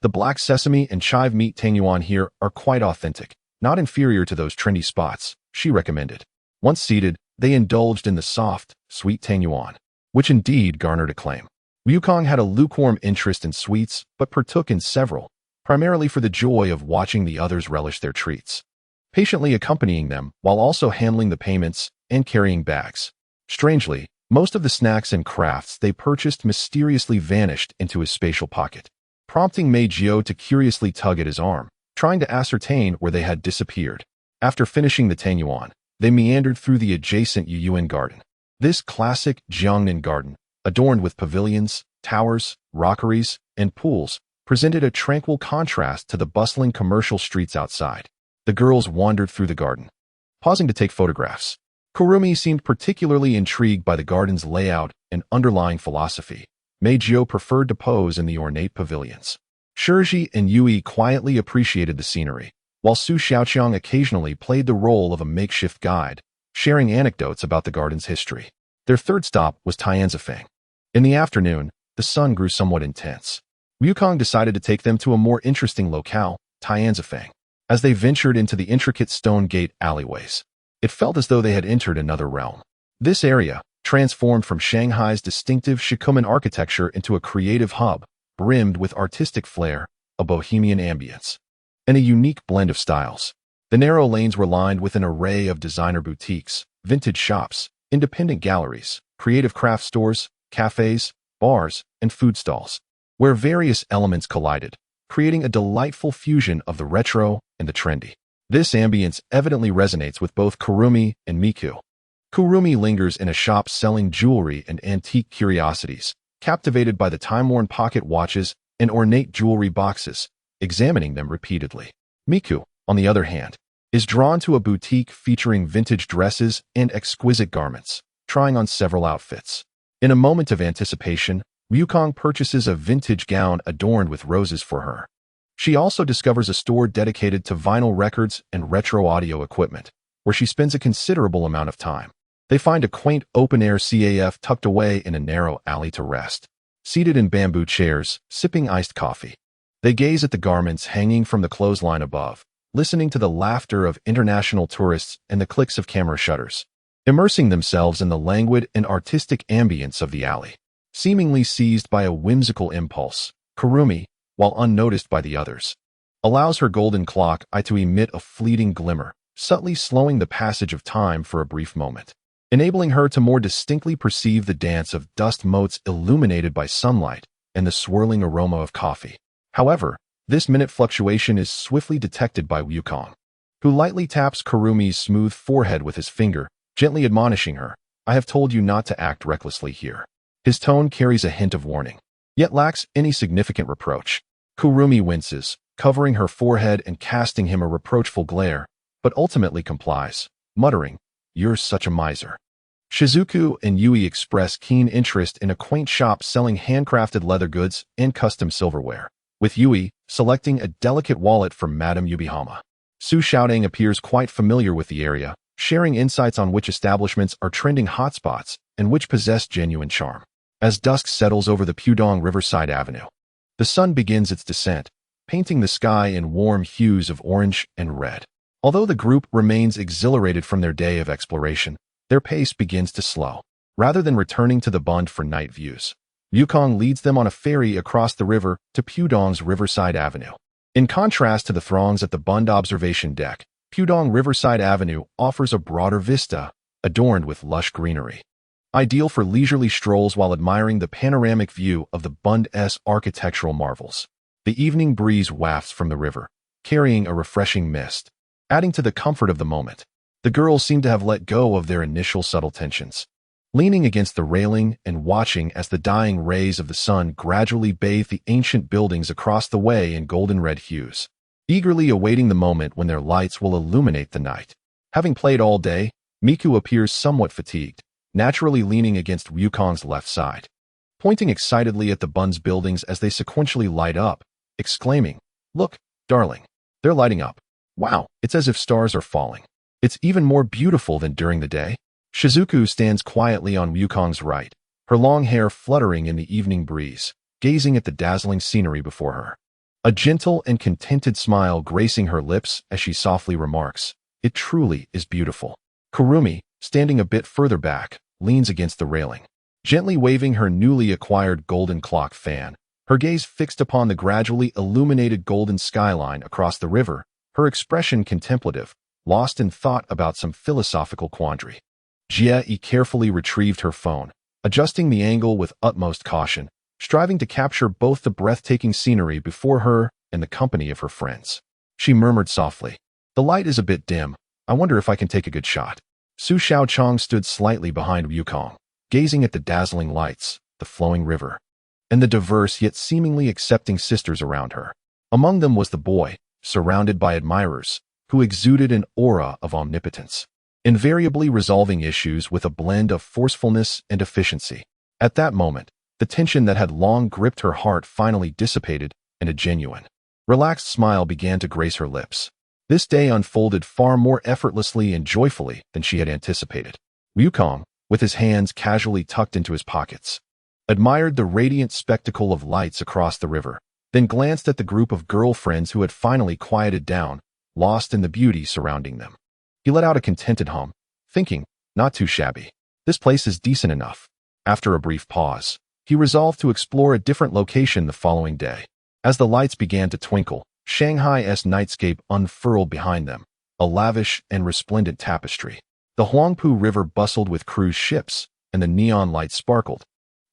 The black sesame and chive meat Tangyuan here are quite authentic, not inferior to those trendy spots, she recommended. Once seated, they indulged in the soft, sweet Tangyuan, which indeed garnered acclaim. Wukong had a lukewarm interest in sweets, but partook in several, primarily for the joy of watching the others relish their treats, patiently accompanying them while also handling the payments and carrying bags. Strangely, most of the snacks and crafts they purchased mysteriously vanished into his spatial pocket, prompting Meijio to curiously tug at his arm, trying to ascertain where they had disappeared. After finishing the Tangyuan, they meandered through the adjacent Yuyuan Garden. This classic Jiangnan garden, adorned with pavilions, towers, rockeries, and pools, presented a tranquil contrast to the bustling commercial streets outside. The girls wandered through the garden, pausing to take photographs. Kurumi seemed particularly intrigued by the garden's layout and underlying philosophy, Meijio preferred to pose in the ornate pavilions. Shirji and Yui quietly appreciated the scenery, while Su Xiaoqiang occasionally played the role of a makeshift guide, sharing anecdotes about the garden's history. Their third stop was Tianzifang. In the afternoon, the sun grew somewhat intense. Wukong decided to take them to a more interesting locale, Tianzifang. As they ventured into the intricate stone gate alleyways, it felt as though they had entered another realm. This area, transformed from Shanghai's distinctive Shikuman architecture into a creative hub, brimmed with artistic flair, a bohemian ambience, and a unique blend of styles. The narrow lanes were lined with an array of designer boutiques, vintage shops, independent galleries, creative craft stores, cafes, bars, and food stalls, where various elements collided, creating a delightful fusion of the retro and the trendy. This ambience evidently resonates with both Kurumi and Miku. Kurumi lingers in a shop selling jewelry and antique curiosities, captivated by the time-worn pocket watches and ornate jewelry boxes, examining them repeatedly. Miku, on the other hand, is drawn to a boutique featuring vintage dresses and exquisite garments, trying on several outfits. In a moment of anticipation, Wukong purchases a vintage gown adorned with roses for her. She also discovers a store dedicated to vinyl records and retro audio equipment, where she spends a considerable amount of time. They find a quaint open-air CAF tucked away in a narrow alley to rest. Seated in bamboo chairs, sipping iced coffee, they gaze at the garments hanging from the clothesline above, listening to the laughter of international tourists and the clicks of camera shutters, immersing themselves in the languid and artistic ambience of the alley. Seemingly seized by a whimsical impulse, Kurumi, while unnoticed by the others, allows her golden clock eye to emit a fleeting glimmer, subtly slowing the passage of time for a brief moment, enabling her to more distinctly perceive the dance of dust motes illuminated by sunlight and the swirling aroma of coffee. However, this minute fluctuation is swiftly detected by Wukong, who lightly taps Kurumi's smooth forehead with his finger, gently admonishing her, "I have told you not to act recklessly here." His tone carries a hint of warning, yet lacks any significant reproach. Kurumi winces, covering her forehead and casting him a reproachful glare, but ultimately complies, muttering, "You're such a miser." Shizuku and Yui express keen interest in a quaint shop selling handcrafted leather goods and custom silverware, with Yui selecting a delicate wallet from Madame Yubihama. Su Xiaodong appears quite familiar with the area, sharing insights on which establishments are trending hotspots and which possess genuine charm. As dusk settles over the Pudong Riverside Avenue, the sun begins its descent, painting the sky in warm hues of orange and red. Although the group remains exhilarated from their day of exploration, their pace begins to slow. Rather than returning to the Bund for night views, Wukong leads them on a ferry across the river to Pudong's Riverside Avenue. In contrast to the throngs at the Bund observation deck, Pudong Riverside Avenue offers a broader vista, adorned with lush greenery, ideal for leisurely strolls while admiring the panoramic view of the Bund's architectural marvels. The evening breeze wafts from the river, carrying a refreshing mist, adding to the comfort of the moment. The girls seem to have let go of their initial subtle tensions, leaning against the railing and watching as the dying rays of the sun gradually bathe the ancient buildings across the way in golden red hues, eagerly awaiting the moment when their lights will illuminate the night. Having played all day, Miku appears somewhat fatigued, naturally leaning against Wukong's left side, pointing excitedly at the Bund's buildings as they sequentially light up, exclaiming, "Look, darling, they're lighting up. Wow, it's as if stars are falling. It's even more beautiful than during the day." Shizuku stands quietly on Wukong's right, her long hair fluttering in the evening breeze, gazing at the dazzling scenery before her. A gentle and contented smile gracing her lips as she softly remarks, "It truly is beautiful." Kurumi, standing a bit further back, leans against the railing, gently waving her newly acquired golden clock fan, her gaze fixed upon the gradually illuminated golden skyline across the river, her expression contemplative, lost in thought about some philosophical quandary. Jie carefully retrieved her phone, adjusting the angle with utmost caution, striving to capture both the breathtaking scenery before her and the company of her friends. She murmured softly, "The light is a bit dim. I wonder if I can take a good shot." Su Xiaoqiang stood slightly behind Wukong, gazing at the dazzling lights, the flowing river, and the diverse yet seemingly accepting sisters around her. Among them was the boy, surrounded by admirers, who exuded an aura of omnipotence, invariably resolving issues with a blend of forcefulness and efficiency. At that moment, The tension that had long gripped her heart finally dissipated, and a genuine, relaxed smile began to grace her lips. This day unfolded far more effortlessly and joyfully than she had anticipated. Wukong, with his hands casually tucked into his pockets, admired the radiant spectacle of lights across the river, then glanced at the group of girlfriends who had finally quieted down, lost in the beauty surrounding them. He let out a contented hum, thinking, not too shabby. This place is decent enough. After a brief pause, he resolved to explore a different location the following day. As the lights began to twinkle, Shanghai's nightscape unfurled behind them, a lavish and resplendent tapestry. The Huangpu River bustled with cruise ships, and the neon lights sparkled,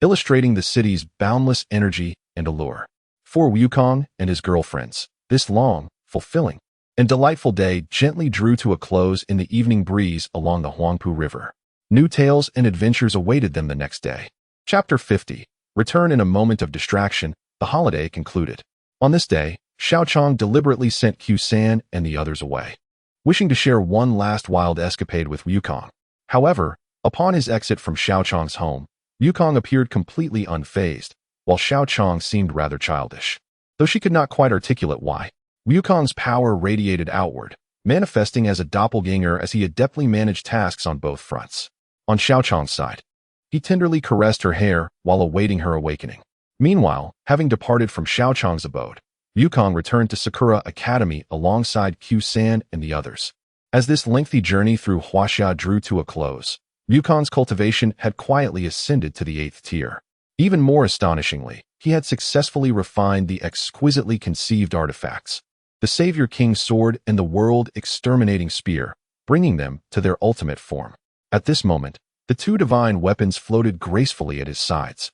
illustrating the city's boundless energy and allure. For Wukong and his girlfriends, this long, fulfilling, and delightful day gently drew to a close in the evening breeze along the Huangpu River. New tales and adventures awaited them the next day. Chapter 50. Return in a moment of distraction. The holiday concluded. On this day, Xiaochang deliberately sent Q-san and the others away, wishing to share one last wild escapade with Wukong. However, upon his exit from Xiaochang's home, Wukong appeared completely unfazed, while Xiaochang seemed rather childish. Though she could not quite articulate why, Wukong's power radiated outward, manifesting as a doppelganger as he adeptly managed tasks on both fronts. On Xiaochang's side, he tenderly caressed her hair while awaiting her awakening. Meanwhile, having departed from Xiaochang's abode, Wukong returned to Sakura Academy alongside Q-san and the others. As this lengthy journey through Huaxia drew to a close, Wukong's cultivation had quietly ascended to the 8th tier. Even more astonishingly, he had successfully refined the exquisitely conceived artifacts, the Savior King's sword and the world-exterminating spear, bringing them to their ultimate form. At this moment, the two divine weapons floated gracefully at his sides.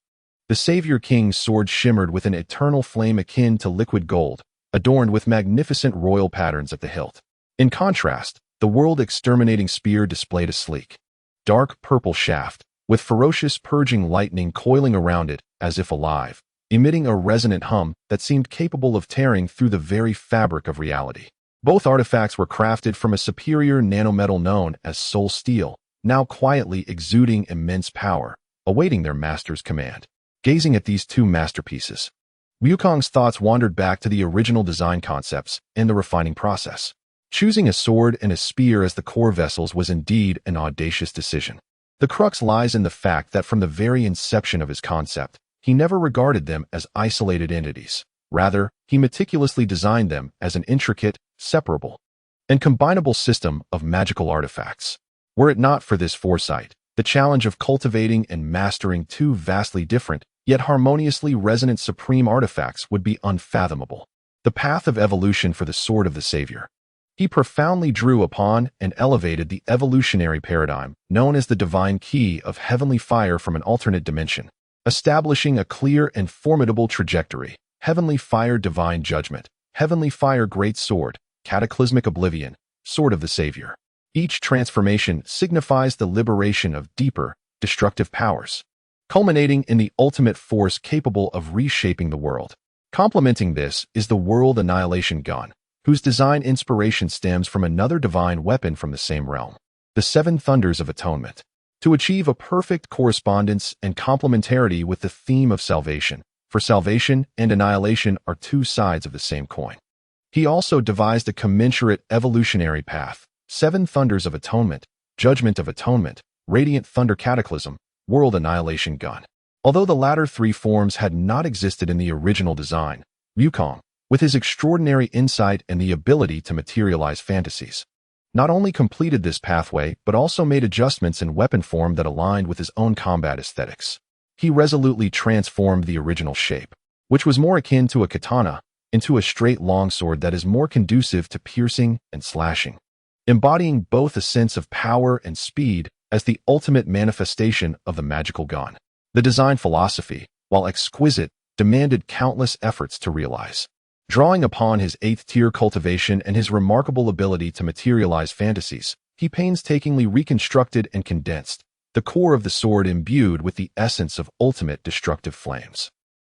The Savior King's sword shimmered with an eternal flame akin to liquid gold, adorned with magnificent royal patterns at the hilt. In contrast, the world-exterminating spear displayed a sleek, dark purple shaft, with ferocious purging lightning coiling around it as if alive, emitting a resonant hum that seemed capable of tearing through the very fabric of reality. Both artifacts were crafted from a superior nanometal known as soul steel, now quietly exuding immense power, awaiting their master's command. Gazing at these two masterpieces, Wukong's thoughts wandered back to the original design concepts and the refining process. Choosing a sword and a spear as the core vessels was indeed an audacious decision. The crux lies in the fact that from the very inception of his concept, he never regarded them as isolated entities. Rather, he meticulously designed them as an intricate, separable, and combinable system of magical artifacts. Were it not for this foresight, the challenge of cultivating and mastering two vastly different, yet harmoniously resonant supreme artifacts would be unfathomable. The path of evolution for the Sword of the Savior. He profoundly drew upon and elevated the evolutionary paradigm known as the divine key of heavenly fire from an alternate dimension, establishing a clear and formidable trajectory. Heavenly fire divine judgment, heavenly fire great sword, cataclysmic oblivion, sword of the Savior. Each transformation signifies the liberation of deeper, destructive powers, culminating in the ultimate force capable of reshaping the world. Complementing this is the World Annihilation Gun, whose design inspiration stems from another divine weapon from the same realm, the Seven Thunders of Atonement. To achieve a perfect correspondence and complementarity with the theme of salvation, for salvation and annihilation are two sides of the same coin. He also devised a commensurate evolutionary path, Seven Thunders of Atonement, Judgment of Atonement, Radiant Thunder Cataclysm, World Annihilation Gun. Although the latter three forms had not existed in the original design, Wukong, with his extraordinary insight and the ability to materialize fantasies, not only completed this pathway but also made adjustments in weapon form that aligned with his own combat aesthetics. He resolutely transformed the original shape, which was more akin to a katana, into a straight longsword that is more conducive to piercing and slashing, embodying both a sense of power and speed as the ultimate manifestation of the magical gun. The design philosophy, while exquisite, demanded countless efforts to realize. Drawing upon his 8th tier cultivation and his remarkable ability to materialize fantasies, he painstakingly reconstructed and condensed the core of the sword imbued with the essence of ultimate destructive flames.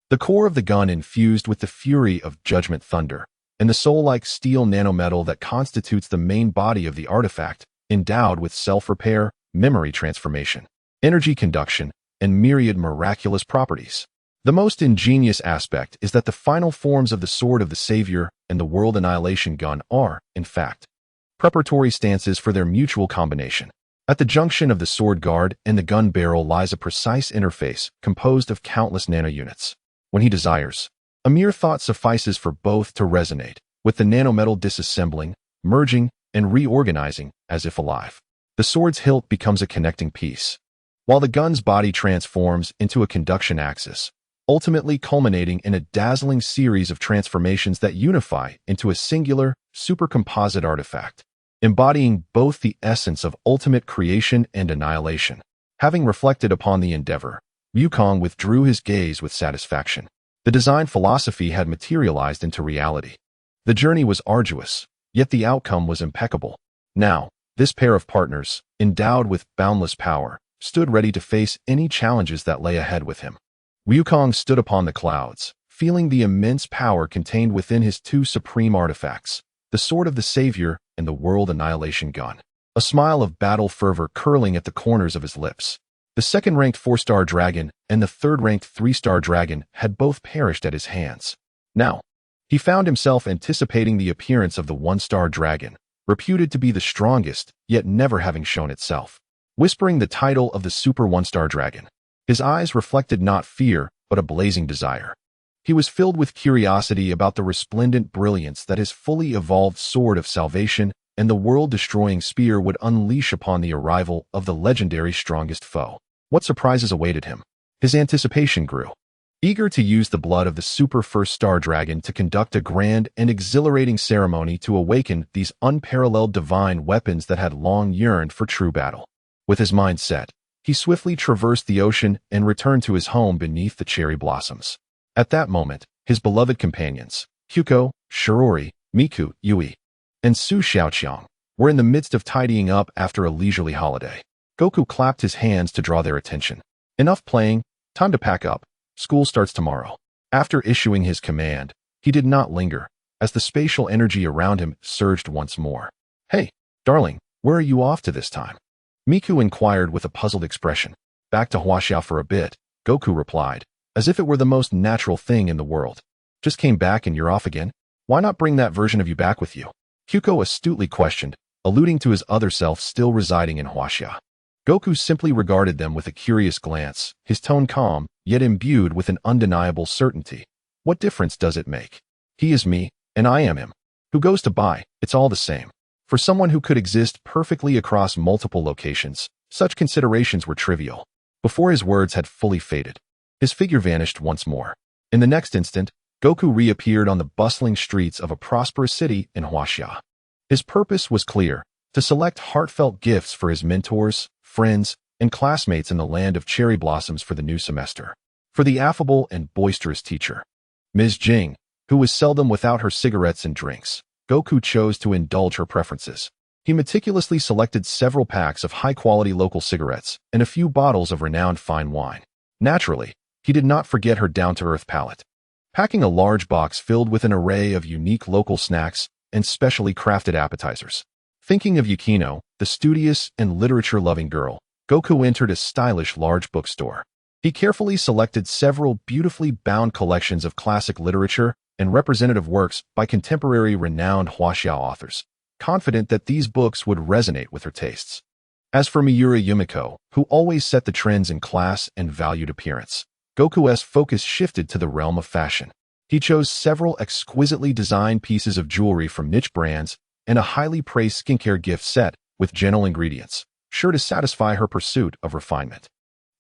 The core of the gun infused with the fury of judgment thunder, and the soul-like steel nanometal that constitutes the main body of the artifact, endowed with self-repair, memory transformation, energy conduction, and myriad miraculous properties. The most ingenious aspect is that the final forms of the Sword of the Savior and the World Annihilation Gun are, in fact, preparatory stances for their mutual combination. At the junction of the sword guard and the gun barrel lies a precise interface composed of countless nanounits. When he desires, a mere thought suffices for both to resonate, with the nanometal disassembling, merging, and reorganizing as if alive. The sword's hilt becomes a connecting piece, while the gun's body transforms into a conduction axis, ultimately culminating in a dazzling series of transformations that unify into a singular, supercomposite artifact, embodying both the essence of ultimate creation and annihilation. Having reflected upon the endeavor, Wukong withdrew his gaze with satisfaction. The design philosophy had materialized into reality. The journey was arduous, yet the outcome was impeccable. Now, this pair of partners, endowed with boundless power, stood ready to face any challenges that lay ahead with him. Wukong stood upon the clouds, feeling the immense power contained within his two supreme artifacts, the Sword of the Savior and the World Annihilation Gun. A smile of battle fervor curling at the corners of his lips. The second-ranked 4-star dragon and the third-ranked 3-star dragon had both perished at his hands. Now, he found himself anticipating the appearance of the 1-star dragon, reputed to be the strongest, yet never having shown itself. Whispering the title of the Super 1-star dragon, his eyes reflected not fear, but a blazing desire. He was filled with curiosity about the resplendent brilliance that his fully evolved Sword of Salvation and the world-destroying spear would unleash upon the arrival of the legendary strongest foe. What surprises awaited him? His anticipation grew. Eager to use the blood of the Super 1-star dragon to conduct a grand and exhilarating ceremony to awaken these unparalleled divine weapons that had long yearned for true battle. With his mind set, he swiftly traversed the ocean and returned to his home beneath the cherry blossoms. At that moment, his beloved companions, Kyuko, Shiori, Miku, Yui, and Su Xiaoqiang, were in the midst of tidying up after a leisurely holiday. Goku clapped his hands to draw their attention. Enough playing, time to pack up. School starts tomorrow. After issuing his command, he did not linger, as the spatial energy around him surged once more. Hey, darling, where are you off to this time? Miku inquired with a puzzled expression. Back to Huaxia for a bit, Goku replied, as if it were the most natural thing in the world. Just came back and you're off again? Why not bring that version of you back with you? Kyuko astutely questioned, alluding to his other self still residing in Huaxia. Goku simply regarded them with a curious glance, his tone calm, yet imbued with an undeniable certainty. What difference does it make? He is me, and I am him. Who goes to buy, it's all the same. For someone who could exist perfectly across multiple locations, such considerations were trivial. Before his words had fully faded, his figure vanished once more. In the next instant, Goku reappeared on the bustling streets of a prosperous city in Huaxia. His purpose was clear, to select heartfelt gifts for his mentors, friends, and classmates in the land of cherry blossoms for the new semester. For the affable and boisterous teacher, Ms. Jing, who was seldom without her cigarettes and drinks, Goku chose to indulge her preferences. He meticulously selected several packs of high-quality local cigarettes and a few bottles of renowned fine wine. Naturally, he did not forget her down-to-earth palate. Packing a large box filled with an array of unique local snacks and specially crafted appetizers. Thinking of Yukino, the studious and literature-loving girl, Goku entered a stylish large bookstore. He carefully selected several beautifully bound collections of classic literature and representative works by contemporary renowned Huaxia authors, confident that these books would resonate with her tastes. As for Miura Yumiko, who always set the trends in class and valued appearance, Goku's focus shifted to the realm of fashion. He chose several exquisitely designed pieces of jewelry from niche brands and a highly praised skincare gift set with gentle ingredients, sure to satisfy her pursuit of refinement.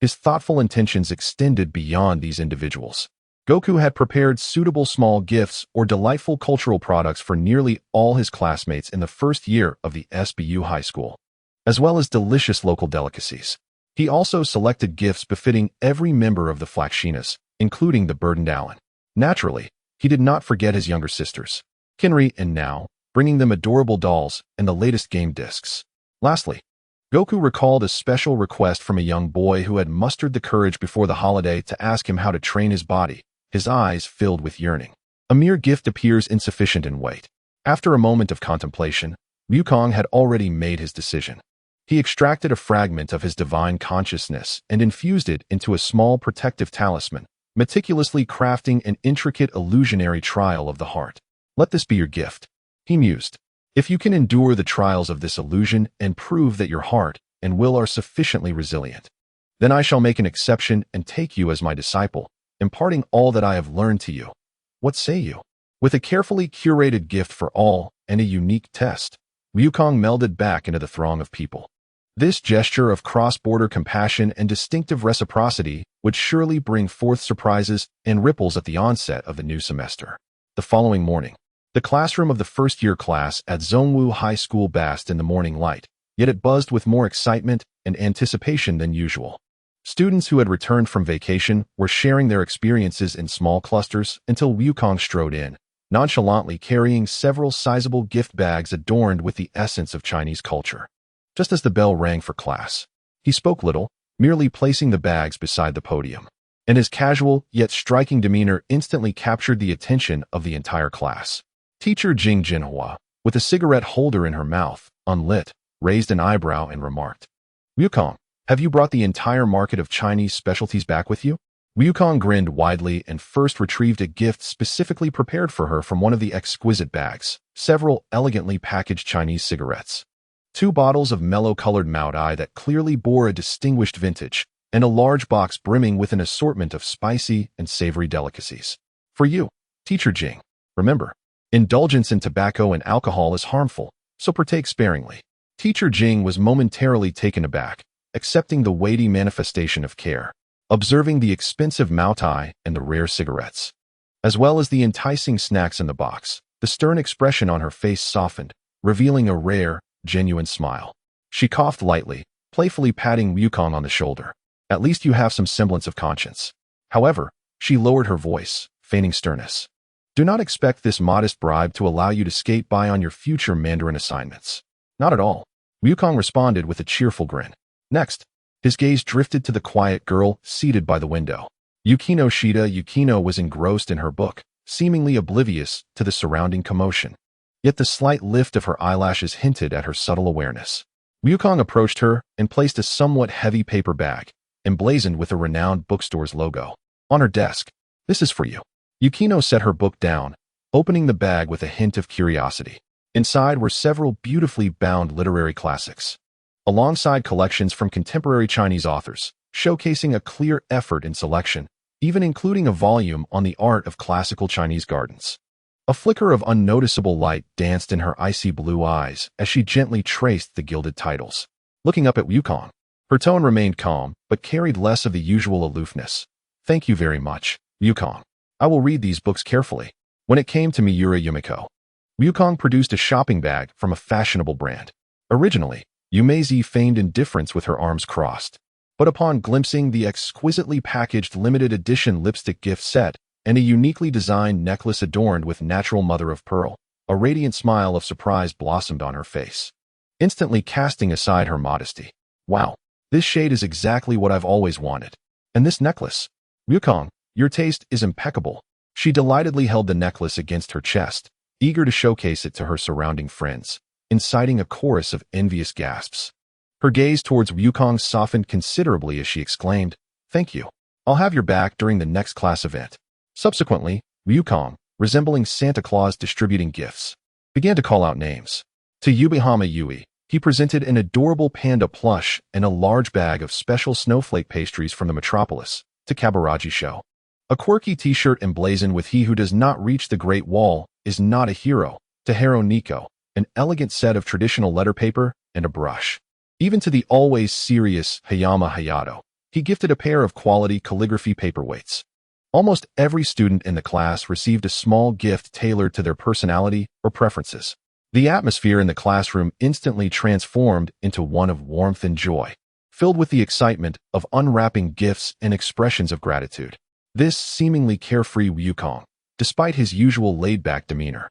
His thoughtful intentions extended beyond these individuals. Goku had prepared suitable small gifts or delightful cultural products for nearly all his classmates in the first year of the SBU high school, as well as delicious local delicacies. He also selected gifts befitting every member of the Flaxinas, including the burdened Alan. Naturally, he did not forget his younger sisters, Kinri and Nao, bringing them adorable dolls and the latest game discs. Lastly, Goku recalled a special request from a young boy who had mustered the courage before the holiday to ask him how to train his body, his eyes filled with yearning. A mere gift appears insufficient in weight. After a moment of contemplation, Wukong had already made his decision. He extracted a fragment of his divine consciousness and infused it into a small protective talisman, meticulously crafting an intricate illusionary trial of the heart. Let this be your gift, he mused. If you can endure the trials of this illusion and prove that your heart and will are sufficiently resilient, then I shall make an exception and take you as my disciple, imparting all that I have learned to you. What say you? With a carefully curated gift for all and a unique test, Wukong melded back into the throng of people. This gesture of cross-border compassion and distinctive reciprocity would surely bring forth surprises and ripples at the onset of the new semester. The following morning, the classroom of the first-year class at Zhongwu High School basked in the morning light, yet it buzzed with more excitement and anticipation than usual. Students who had returned from vacation were sharing their experiences in small clusters until Wukong strode in, nonchalantly carrying several sizable gift bags adorned with the essence of Chinese culture. Just as the bell rang for class, he spoke little, merely placing the bags beside the podium, and his casual yet striking demeanor instantly captured the attention of the entire class. Teacher Jing Jinhua, with a cigarette holder in her mouth, unlit, raised an eyebrow and remarked, "Wukong, have you brought the entire market of Chinese specialties back with you?" Wukong grinned widely and first retrieved a gift specifically prepared for her from one of the exquisite bags, several elegantly packaged Chinese cigarettes. 2 bottles of mellow-colored Maodai that clearly bore a distinguished vintage, and a large box brimming with an assortment of spicy and savory delicacies. For you, Teacher Jing. Remember, indulgence in tobacco and alcohol is harmful, so partake sparingly. Teacher Jing was momentarily taken aback, accepting the weighty manifestation of care, observing the expensive Maodai and the rare cigarettes, as well as the enticing snacks in the box. The stern expression on her face softened, revealing a rare, genuine smile. She coughed lightly, playfully patting Wukong on the shoulder. "At least you have some semblance of conscience." However, she lowered her voice, feigning sternness. "Do not expect this modest bribe to allow you to skate by on your future Mandarin assignments." "Not at all," Wukong responded with a cheerful grin. Next, his gaze drifted to the quiet girl seated by the window. Yukino Shida. Yukino was engrossed in her book, seemingly oblivious to the surrounding commotion. Yet the slight lift of her eyelashes hinted at her subtle awareness. Wukong approached her and placed a somewhat heavy paper bag, emblazoned with a renowned bookstore's logo, on her desk. "This is for you." Yukino set her book down, opening the bag with a hint of curiosity. Inside were several beautifully bound literary classics, alongside collections from contemporary Chinese authors, showcasing a clear effort in selection, even including a volume on the art of classical Chinese gardens. A flicker of unnoticeable light danced in her icy blue eyes as she gently traced the gilded titles. Looking up at Wukong, her tone remained calm, but carried less of the usual aloofness. "Thank you very much, Wukong. I will read these books carefully." When it came to Miura Yumiko, Wukong produced a shopping bag from a fashionable brand. Originally, Yumeizi feigned indifference with her arms crossed, but upon glimpsing the exquisitely packaged limited edition lipstick gift set and a uniquely designed necklace adorned with natural mother-of-pearl, a radiant smile of surprise blossomed on her face, instantly casting aside her modesty. "Wow, this shade is exactly what I've always wanted. And this necklace? Wukong, your taste is impeccable." She delightedly held the necklace against her chest, eager to showcase it to her surrounding friends, inciting a chorus of envious gasps. Her gaze towards Wukong softened considerably as she exclaimed, "Thank you. I'll have your back during the next class event." Subsequently, Wukong, resembling Santa Claus distributing gifts, began to call out names. To Yubihama Yui, he presented an adorable panda plush and a large bag of special snowflake pastries from the metropolis. To Kabaraji Show, a quirky t-shirt emblazoned with "He who does not reach the Great Wall is not a hero." To Haro Nico, an elegant set of traditional letter paper and a brush. Even to the always serious Hayama Hayato, he gifted a pair of quality calligraphy paperweights. Almost every student in the class received a small gift tailored to their personality or preferences. The atmosphere in the classroom instantly transformed into one of warmth and joy, filled with the excitement of unwrapping gifts and expressions of gratitude. This seemingly carefree Wukong, despite his usual laid-back demeanor,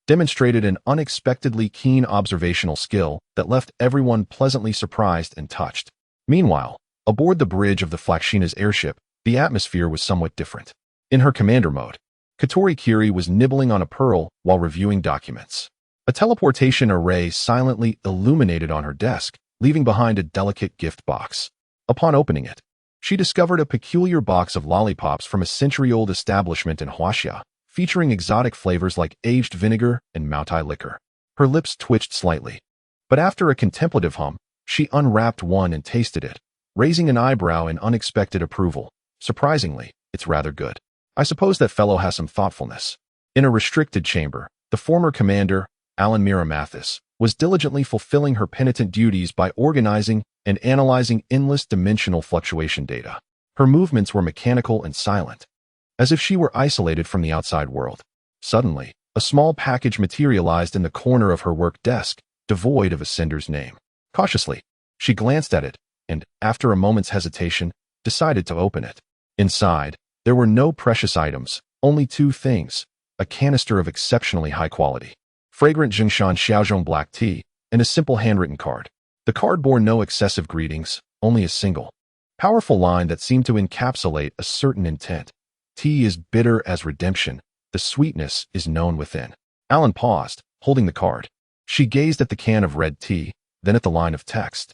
demonstrated an unexpectedly keen observational skill that left everyone pleasantly surprised and touched. Meanwhile, aboard the bridge of the Flakshina's airship, the atmosphere was somewhat different. In her commander mode, Katori Kiri was nibbling on a pearl while reviewing documents. A teleportation array silently illuminated on her desk, leaving behind a delicate gift box. Upon opening it, she discovered a peculiar box of lollipops from a century-old establishment in Huaxia, featuring exotic flavors like aged vinegar and Maotai liquor. Her lips twitched slightly, but after a contemplative hum, she unwrapped one and tasted it, raising an eyebrow in unexpected approval. Surprisingly, it's rather good. I suppose that fellow has some thoughtfulness. In a restricted chamber, the former commander, Alan Mira Mathis, was diligently fulfilling her penitent duties by organizing and analyzing endless dimensional fluctuation data. Her movements were mechanical and silent, as if she were isolated from the outside world. Suddenly, a small package materialized in the corner of her work desk, devoid of a sender's name. Cautiously, she glanced at it and, after a moment's hesitation, decided to open it. Inside, there were no precious items, only two things: a canister of exceptionally high quality, fragrant Jingshan Xiaozhong black tea, and a simple handwritten card. The card bore no excessive greetings, only a single, powerful line that seemed to encapsulate a certain intent. Tea is bitter as redemption. The sweetness is known within. Alan paused, holding the card. She gazed at the can of red tea, then at the line of text,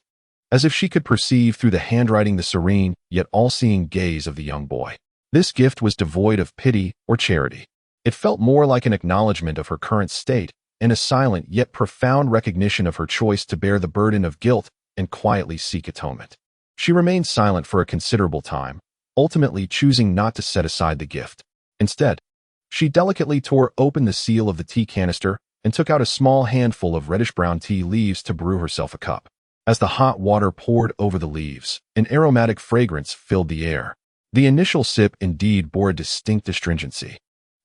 as if she could perceive through the handwriting the serene yet all-seeing gaze of the young boy. This gift was devoid of pity or charity. It felt more like an acknowledgement of her current state and a silent yet profound recognition of her choice to bear the burden of guilt and quietly seek atonement. She remained silent for a considerable time, ultimately choosing not to set aside the gift. Instead, she delicately tore open the seal of the tea canister and took out a small handful of reddish-brown tea leaves to brew herself a cup. As the hot water poured over the leaves, an aromatic fragrance filled the air. The initial sip indeed bore a distinct astringency,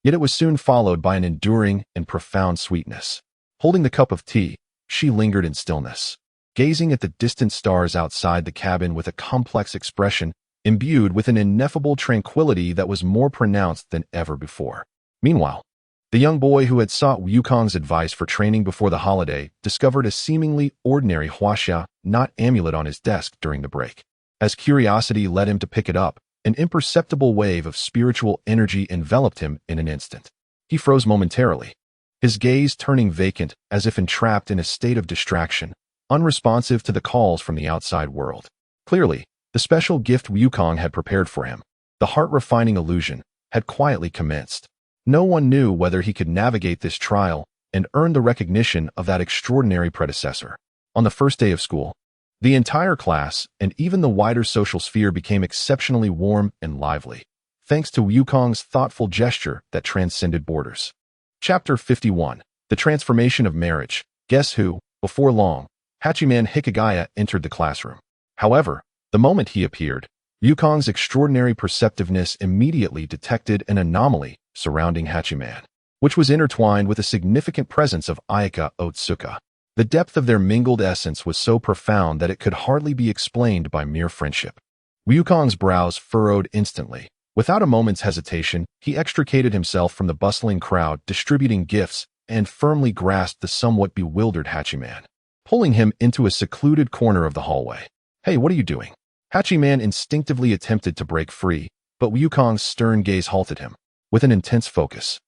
yet it was soon followed by an enduring and profound sweetness. Holding the cup of tea, she lingered in stillness, gazing at the distant stars outside the cabin with a complex expression imbued with an ineffable tranquility that was more pronounced than ever before. Meanwhile, the young boy who had sought Wukong's advice for training before the holiday discovered a seemingly ordinary Huaxia knot amulet on his desk during the break. As curiosity led him to pick it up, an imperceptible wave of spiritual energy enveloped him in an instant. He froze momentarily, his gaze turning vacant as if entrapped in a state of distraction, unresponsive to the calls from the outside world. Clearly, the special gift Wukong had prepared for him, the heart-refining illusion, had quietly commenced. No one knew whether he could navigate this trial and earn the recognition of that extraordinary predecessor. On the first day of school, the entire class and even the wider social sphere became exceptionally warm and lively, thanks to Wukong's thoughtful gesture that transcended borders. Chapter 51. The Transformation of Marriage. Guess who? Before long, Hachiman Hikigaya entered the classroom. However, the moment he appeared, Wukong's extraordinary perceptiveness immediately detected an anomaly surrounding Hachiman, which was intertwined with a significant presence of Ayaka Otsuka. The depth of their mingled essence was so profound that it could hardly be explained by mere friendship. Wukong's brows furrowed instantly. Without a moment's hesitation, he extricated himself from the bustling crowd distributing gifts and firmly grasped the somewhat bewildered Hachiman, pulling him into a secluded corner of the hallway. "Hey, what are you doing?" Hachiman instinctively attempted to break free, but Wukong's stern gaze halted him. With an intense focus,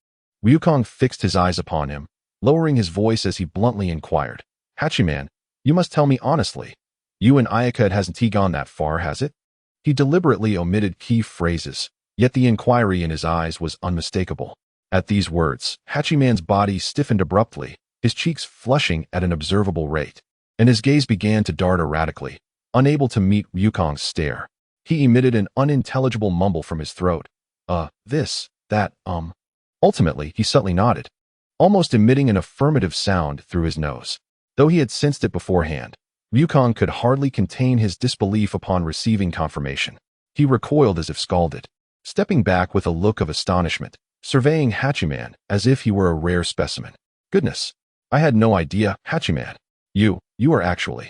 Wukong fixed his eyes upon him, lowering his voice as he bluntly inquired, "Hachiman, you must tell me honestly. You and Ayaka, it hasn't gone that far, has it?" He deliberately omitted key phrases, yet the inquiry in his eyes was unmistakable. At these words, Hachiman's body stiffened abruptly, his cheeks flushing at an observable rate, and his gaze began to dart erratically. Unable to meet Wukong's stare, he emitted an unintelligible mumble from his throat. This, that, Ultimately, he subtly nodded, almost emitting an affirmative sound through his nose. Though he had sensed it beforehand, Wukong could hardly contain his disbelief upon receiving confirmation. He recoiled as if scalded, stepping back with a look of astonishment, surveying Hachiman as if he were a rare specimen. "Goodness, I had no idea, Hachiman. You are actually—"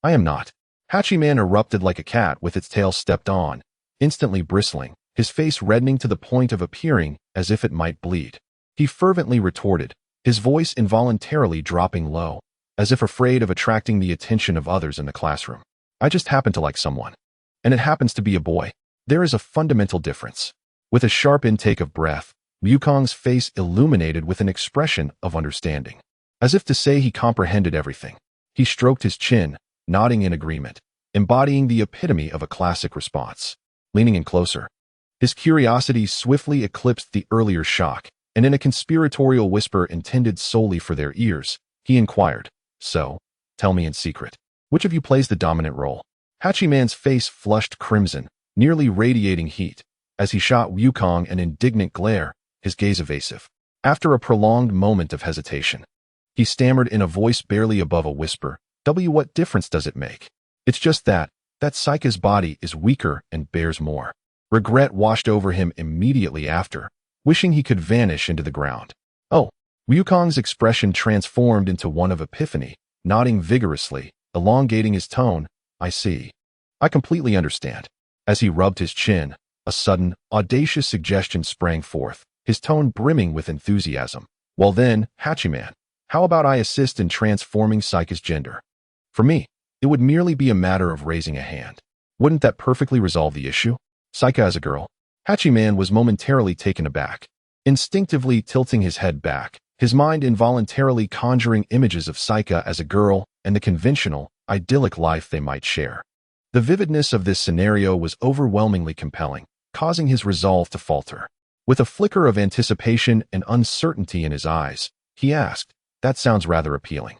"I am not." Hachiman erupted like a cat with its tail stepped on, instantly bristling, his face reddening to the point of appearing as if it might bleed. He fervently retorted, his voice involuntarily dropping low, as if afraid of attracting the attention of others in the classroom. "I just happen to like someone. And it happens to be a boy. There is a fundamental difference." With a sharp intake of breath, Wukong's face illuminated with an expression of understanding, as if to say he comprehended everything. He stroked his chin, nodding in agreement, embodying the epitome of a classic response. Leaning in closer, his curiosity swiftly eclipsed the earlier shock, and in a conspiratorial whisper intended solely for their ears, he inquired, "So, tell me in secret, which of you plays the dominant role?" Hachiman's face flushed crimson, nearly radiating heat, as he shot Wukong an indignant glare, his gaze evasive. After a prolonged moment of hesitation, he stammered in a voice barely above a whisper, What difference does it make? It's just that Saika's body is weaker and bears more." Regret washed over him immediately after, wishing he could vanish into the ground. "Oh." Wukong's expression transformed into one of epiphany, nodding vigorously, elongating his tone, "I see. I completely understand." As he rubbed his chin, a sudden, audacious suggestion sprang forth, his tone brimming with enthusiasm. "Well then, Hachiman, how about I assist in transforming Saika's gender? For me, it would merely be a matter of raising a hand. Wouldn't that perfectly resolve the issue? Saika as a girl?" Hachiman was momentarily taken aback, instinctively tilting his head back, his mind involuntarily conjuring images of Saika as a girl and the conventional, idyllic life they might share. The vividness of this scenario was overwhelmingly compelling, causing his resolve to falter. With a flicker of anticipation and uncertainty in his eyes, he asked, "That sounds rather appealing.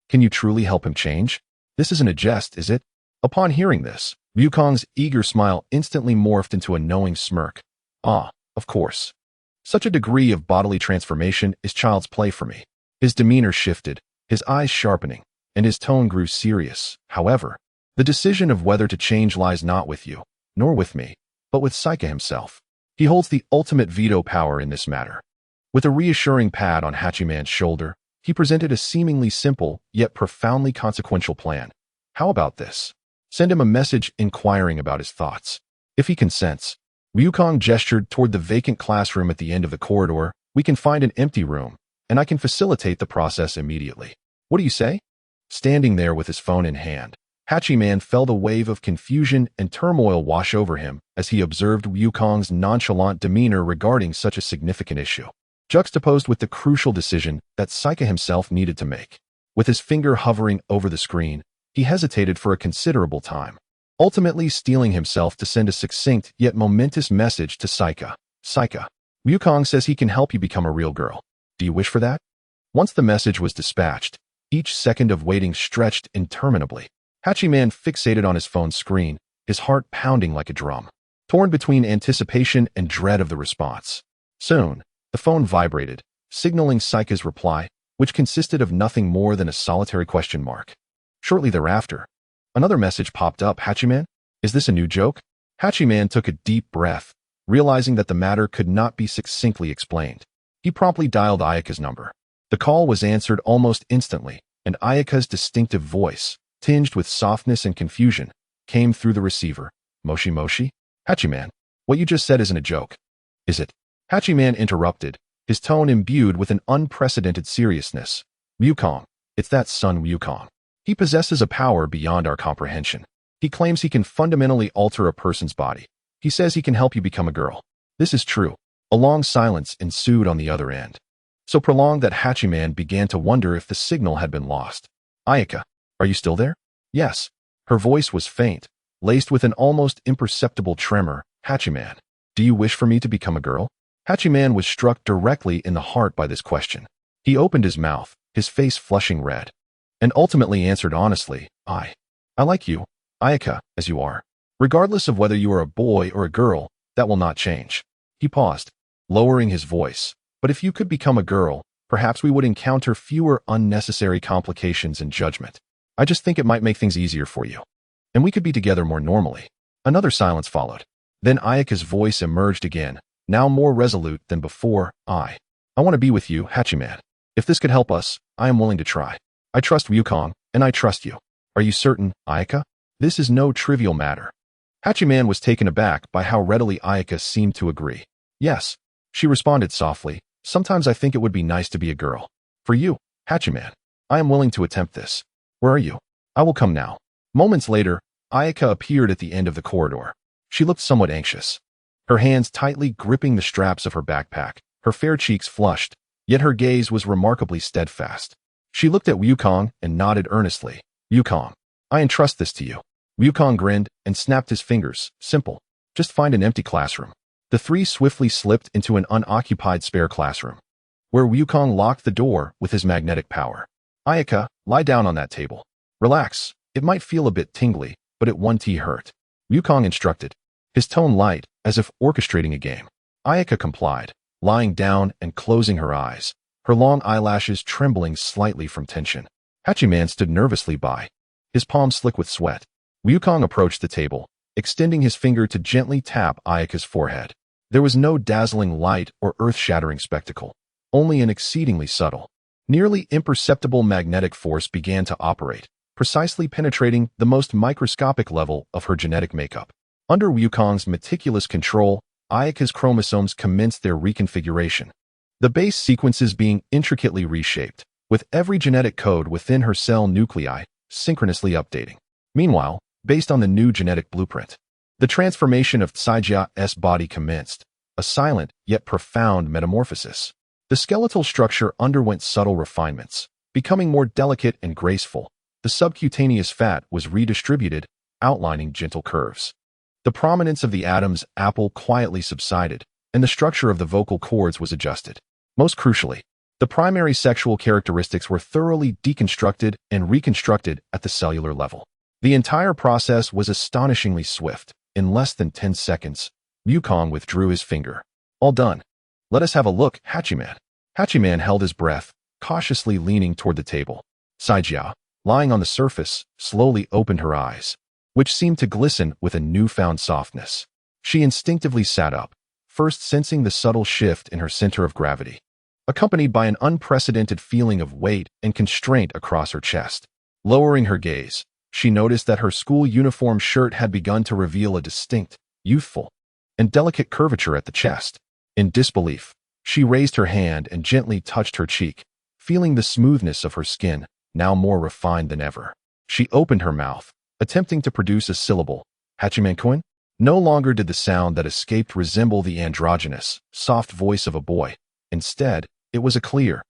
Can you truly help him change? This isn't a jest, is it?" Upon hearing this, Wukong's eager smile instantly morphed into a knowing smirk. "Ah, of course. Such a degree of bodily transformation is child's play for me." His demeanor shifted, his eyes sharpening, and his tone grew serious. "However, the decision of whether to change lies not with you, nor with me, but with Saika himself. He holds the ultimate veto power in this matter." With a reassuring pat on Hachiman's shoulder, he presented a seemingly simple, yet profoundly consequential plan. "How about this? Send him a message inquiring about his thoughts. If he consents." Wukong gestured toward the vacant classroom at the end of the corridor. "We can find an empty room, and I can facilitate the process immediately. What do you say?" Standing there with his phone in hand, Hachiman felt a wave of confusion and turmoil wash over him as he observed Wukong's nonchalant demeanor regarding such a significant issue, juxtaposed with the crucial decision that Saika himself needed to make. With his finger hovering over the screen, he hesitated for a considerable time, ultimately steeling himself to send a succinct yet momentous message to Saika. "Saika, Wukong says he can help you become a real girl. Do you wish for that?" Once the message was dispatched, each second of waiting stretched interminably. Hachiman fixated on his phone screen, his heart pounding like a drum, torn between anticipation and dread of the response. Soon, the phone vibrated, signaling Saika's reply, which consisted of nothing more than a solitary question mark. Shortly thereafter, another message popped up. "Hachiman, is this a new joke?" Hachiman took a deep breath, realizing that the matter could not be succinctly explained. He promptly dialed Ayaka's number. The call was answered almost instantly, and Ayaka's distinctive voice, tinged with softness and confusion, came through the receiver. "Moshi Moshi? Hachiman, what you just said isn't a joke, is it?" Hachiman interrupted, his tone imbued with an unprecedented seriousness. "Wukong, it's that son Wukong. He possesses a power beyond our comprehension. He claims he can fundamentally alter a person's body. He says he can help you become a girl. This is true." A long silence ensued on the other end, so prolonged that Hachiman began to wonder if the signal had been lost. "Ayaka, are you still there?" "Yes." Her voice was faint, laced with an almost imperceptible tremor. "Hachiman, do you wish for me to become a girl?" Hachiman was struck directly in the heart by this question. He opened his mouth, his face flushing red, and ultimately answered honestly, I like you, Ayaka, as you are. Regardless of whether you are a boy or a girl, that will not change." He paused, lowering his voice. "But if you could become a girl, perhaps we would encounter fewer unnecessary complications and judgment. I just think it might make things easier for you, and we could be together more normally." Another silence followed. Then Ayaka's voice emerged again, now more resolute than before. I want to be with you, Hachiman. If this could help us, I am willing to try. I trust Wukong, and I trust you. Are you certain, Ayaka? This is no trivial matter." Hachiman was taken aback by how readily Ayaka seemed to agree. "Yes," she responded softly. "Sometimes I think it would be nice to be a girl. For you, Hachiman, I am willing to attempt this. Where are you? I will come now." Moments later, Ayaka appeared at the end of the corridor. She looked somewhat anxious, her hands tightly gripping the straps of her backpack, her fair cheeks flushed, yet her gaze was remarkably steadfast. She looked at Wukong and nodded earnestly. "Wukong, I entrust this to you. Wukong grinned and snapped his fingers. Simple. Just find an empty classroom. The three swiftly slipped into an unoccupied spare classroom, where Wukong locked the door with his magnetic power. Ayaka, lie down on that table. Relax. It might feel a bit tingly, but it won't hurt. Wukong instructed, his tone light, as if orchestrating a game. Ayaka complied, lying down and closing her eyes, her long eyelashes trembling slightly from tension. Hachiman stood nervously by, his palms slick with sweat. Wukong approached the table, extending his finger to gently tap Ayaka's forehead. There was no dazzling light or earth-shattering spectacle, only an exceedingly subtle, nearly imperceptible magnetic force began to operate, precisely penetrating the most microscopic level of her genetic makeup. Under Wukong's meticulous control, Ayaka's chromosomes commenced their reconfiguration, the base sequences being intricately reshaped, with every genetic code within her cell nuclei synchronously updating. Meanwhile, based on the new genetic blueprint, the transformation of Tsaijia's body commenced, a silent yet profound metamorphosis. The skeletal structure underwent subtle refinements, becoming more delicate and graceful. The subcutaneous fat was redistributed, outlining gentle curves. The prominence of the Adam's apple quietly subsided, and the structure of the vocal cords was adjusted. Most crucially, the primary sexual characteristics were thoroughly deconstructed and reconstructed at the cellular level. The entire process was astonishingly swift. In less than 10 seconds, Wukong withdrew his finger. All done. Let us have a look, Hachiman. Hachiman held his breath, cautiously leaning toward the table. Saijia, lying on the surface, slowly opened her eyes, which seemed to glisten with a newfound softness. She instinctively sat up, first sensing the subtle shift in her center of gravity, accompanied by an unprecedented feeling of weight and constraint across her chest. Lowering her gaze, she noticed that her school uniform shirt had begun to reveal a distinct, youthful, and delicate curvature at the chest. In disbelief, she raised her hand and gently touched her cheek, feeling the smoothness of her skin, now more refined than ever. She opened her mouth, attempting to produce a syllable. Hachiman-kun? No longer did the sound that escaped resemble the androgynous, soft voice of a boy. Instead, it was a clear,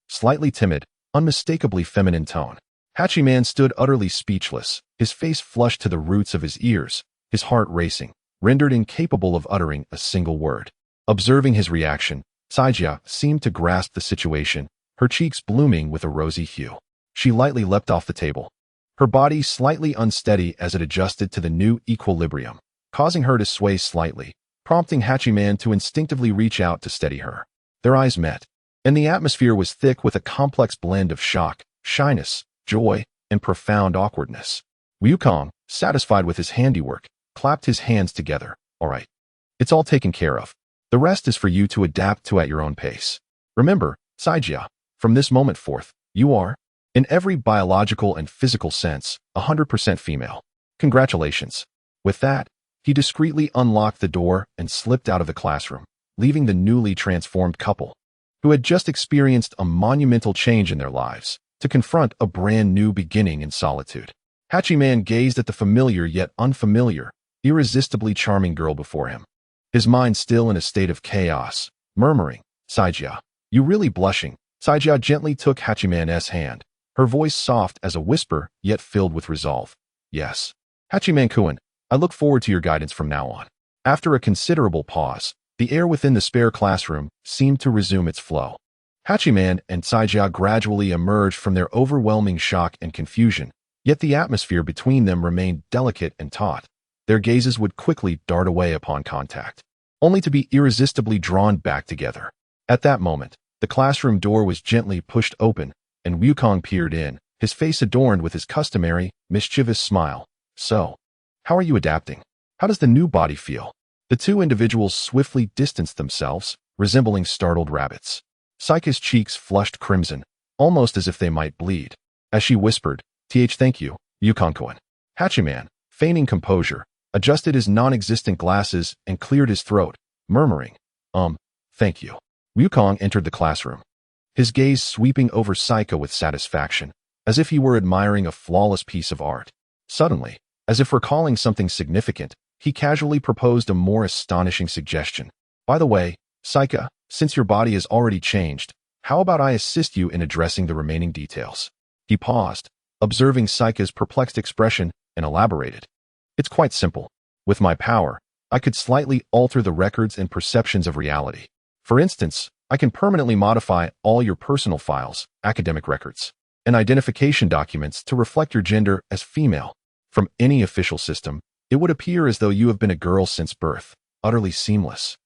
slightly timid, unmistakably feminine tone. Hachiman stood utterly speechless, his face flushed to the roots of his ears, his heart racing, rendered incapable of uttering a single word. Observing his reaction, Saijia seemed to grasp the situation, her cheeks blooming with a rosy hue. She lightly leapt off the table, her body slightly unsteady as it adjusted to the new equilibrium, causing her to sway slightly, prompting Hachiman to instinctively reach out to steady her. Their eyes met, and the atmosphere was thick with a complex blend of shock, shyness, joy, and profound awkwardness. Wukong, satisfied with his handiwork, clapped his hands together. All right. It's all taken care of. The rest is for you to adapt to at your own pace. Remember, Saijia, from this moment forth, you are, in every biological and physical sense, 100% female. Congratulations. With that, he discreetly unlocked the door and slipped out of the classroom, leaving the newly transformed couple, who had just experienced a monumental change in their lives, to confront a brand new beginning in solitude. Hachiman gazed at the familiar yet unfamiliar, irresistibly charming girl before him, his mind still in a state of chaos, murmuring, Saijia, you really blushing. Saijia gently took Hachiman's hand, her voice soft as a whisper yet filled with resolve. Yes. Hachiman-kun, I look forward to your guidance from now on. After a considerable pause, the air within the spare classroom seemed to resume its flow. Hachiman and Saijia gradually emerged from their overwhelming shock and confusion, yet the atmosphere between them remained delicate and taut. Their gazes would quickly dart away upon contact, only to be irresistibly drawn back together. At that moment, the classroom door was gently pushed open, and Wukong peered in, his face adorned with his customary, mischievous smile. So, how are you adapting? How does the new body feel? The two individuals swiftly distanced themselves, resembling startled rabbits. Saika's cheeks flushed crimson, almost as if they might bleed, as she whispered, thank you, Wukong-kun. Hachiman, feigning composure, adjusted his non-existent glasses and cleared his throat, murmuring, thank you. Wukong entered the classroom, his gaze sweeping over Saika with satisfaction, as if he were admiring a flawless piece of art. Suddenly, as if recalling something significant, he casually proposed a more astonishing suggestion. By the way, Saika, since your body is already changed, how about I assist you in addressing the remaining details? He paused, observing Saika's perplexed expression, and elaborated. It's quite simple. With my power, I could slightly alter the records and perceptions of reality. For instance, I can permanently modify all your personal files, academic records, and identification documents to reflect your gender as female. From any official system, it would appear as though you have been a girl since birth, utterly seamless,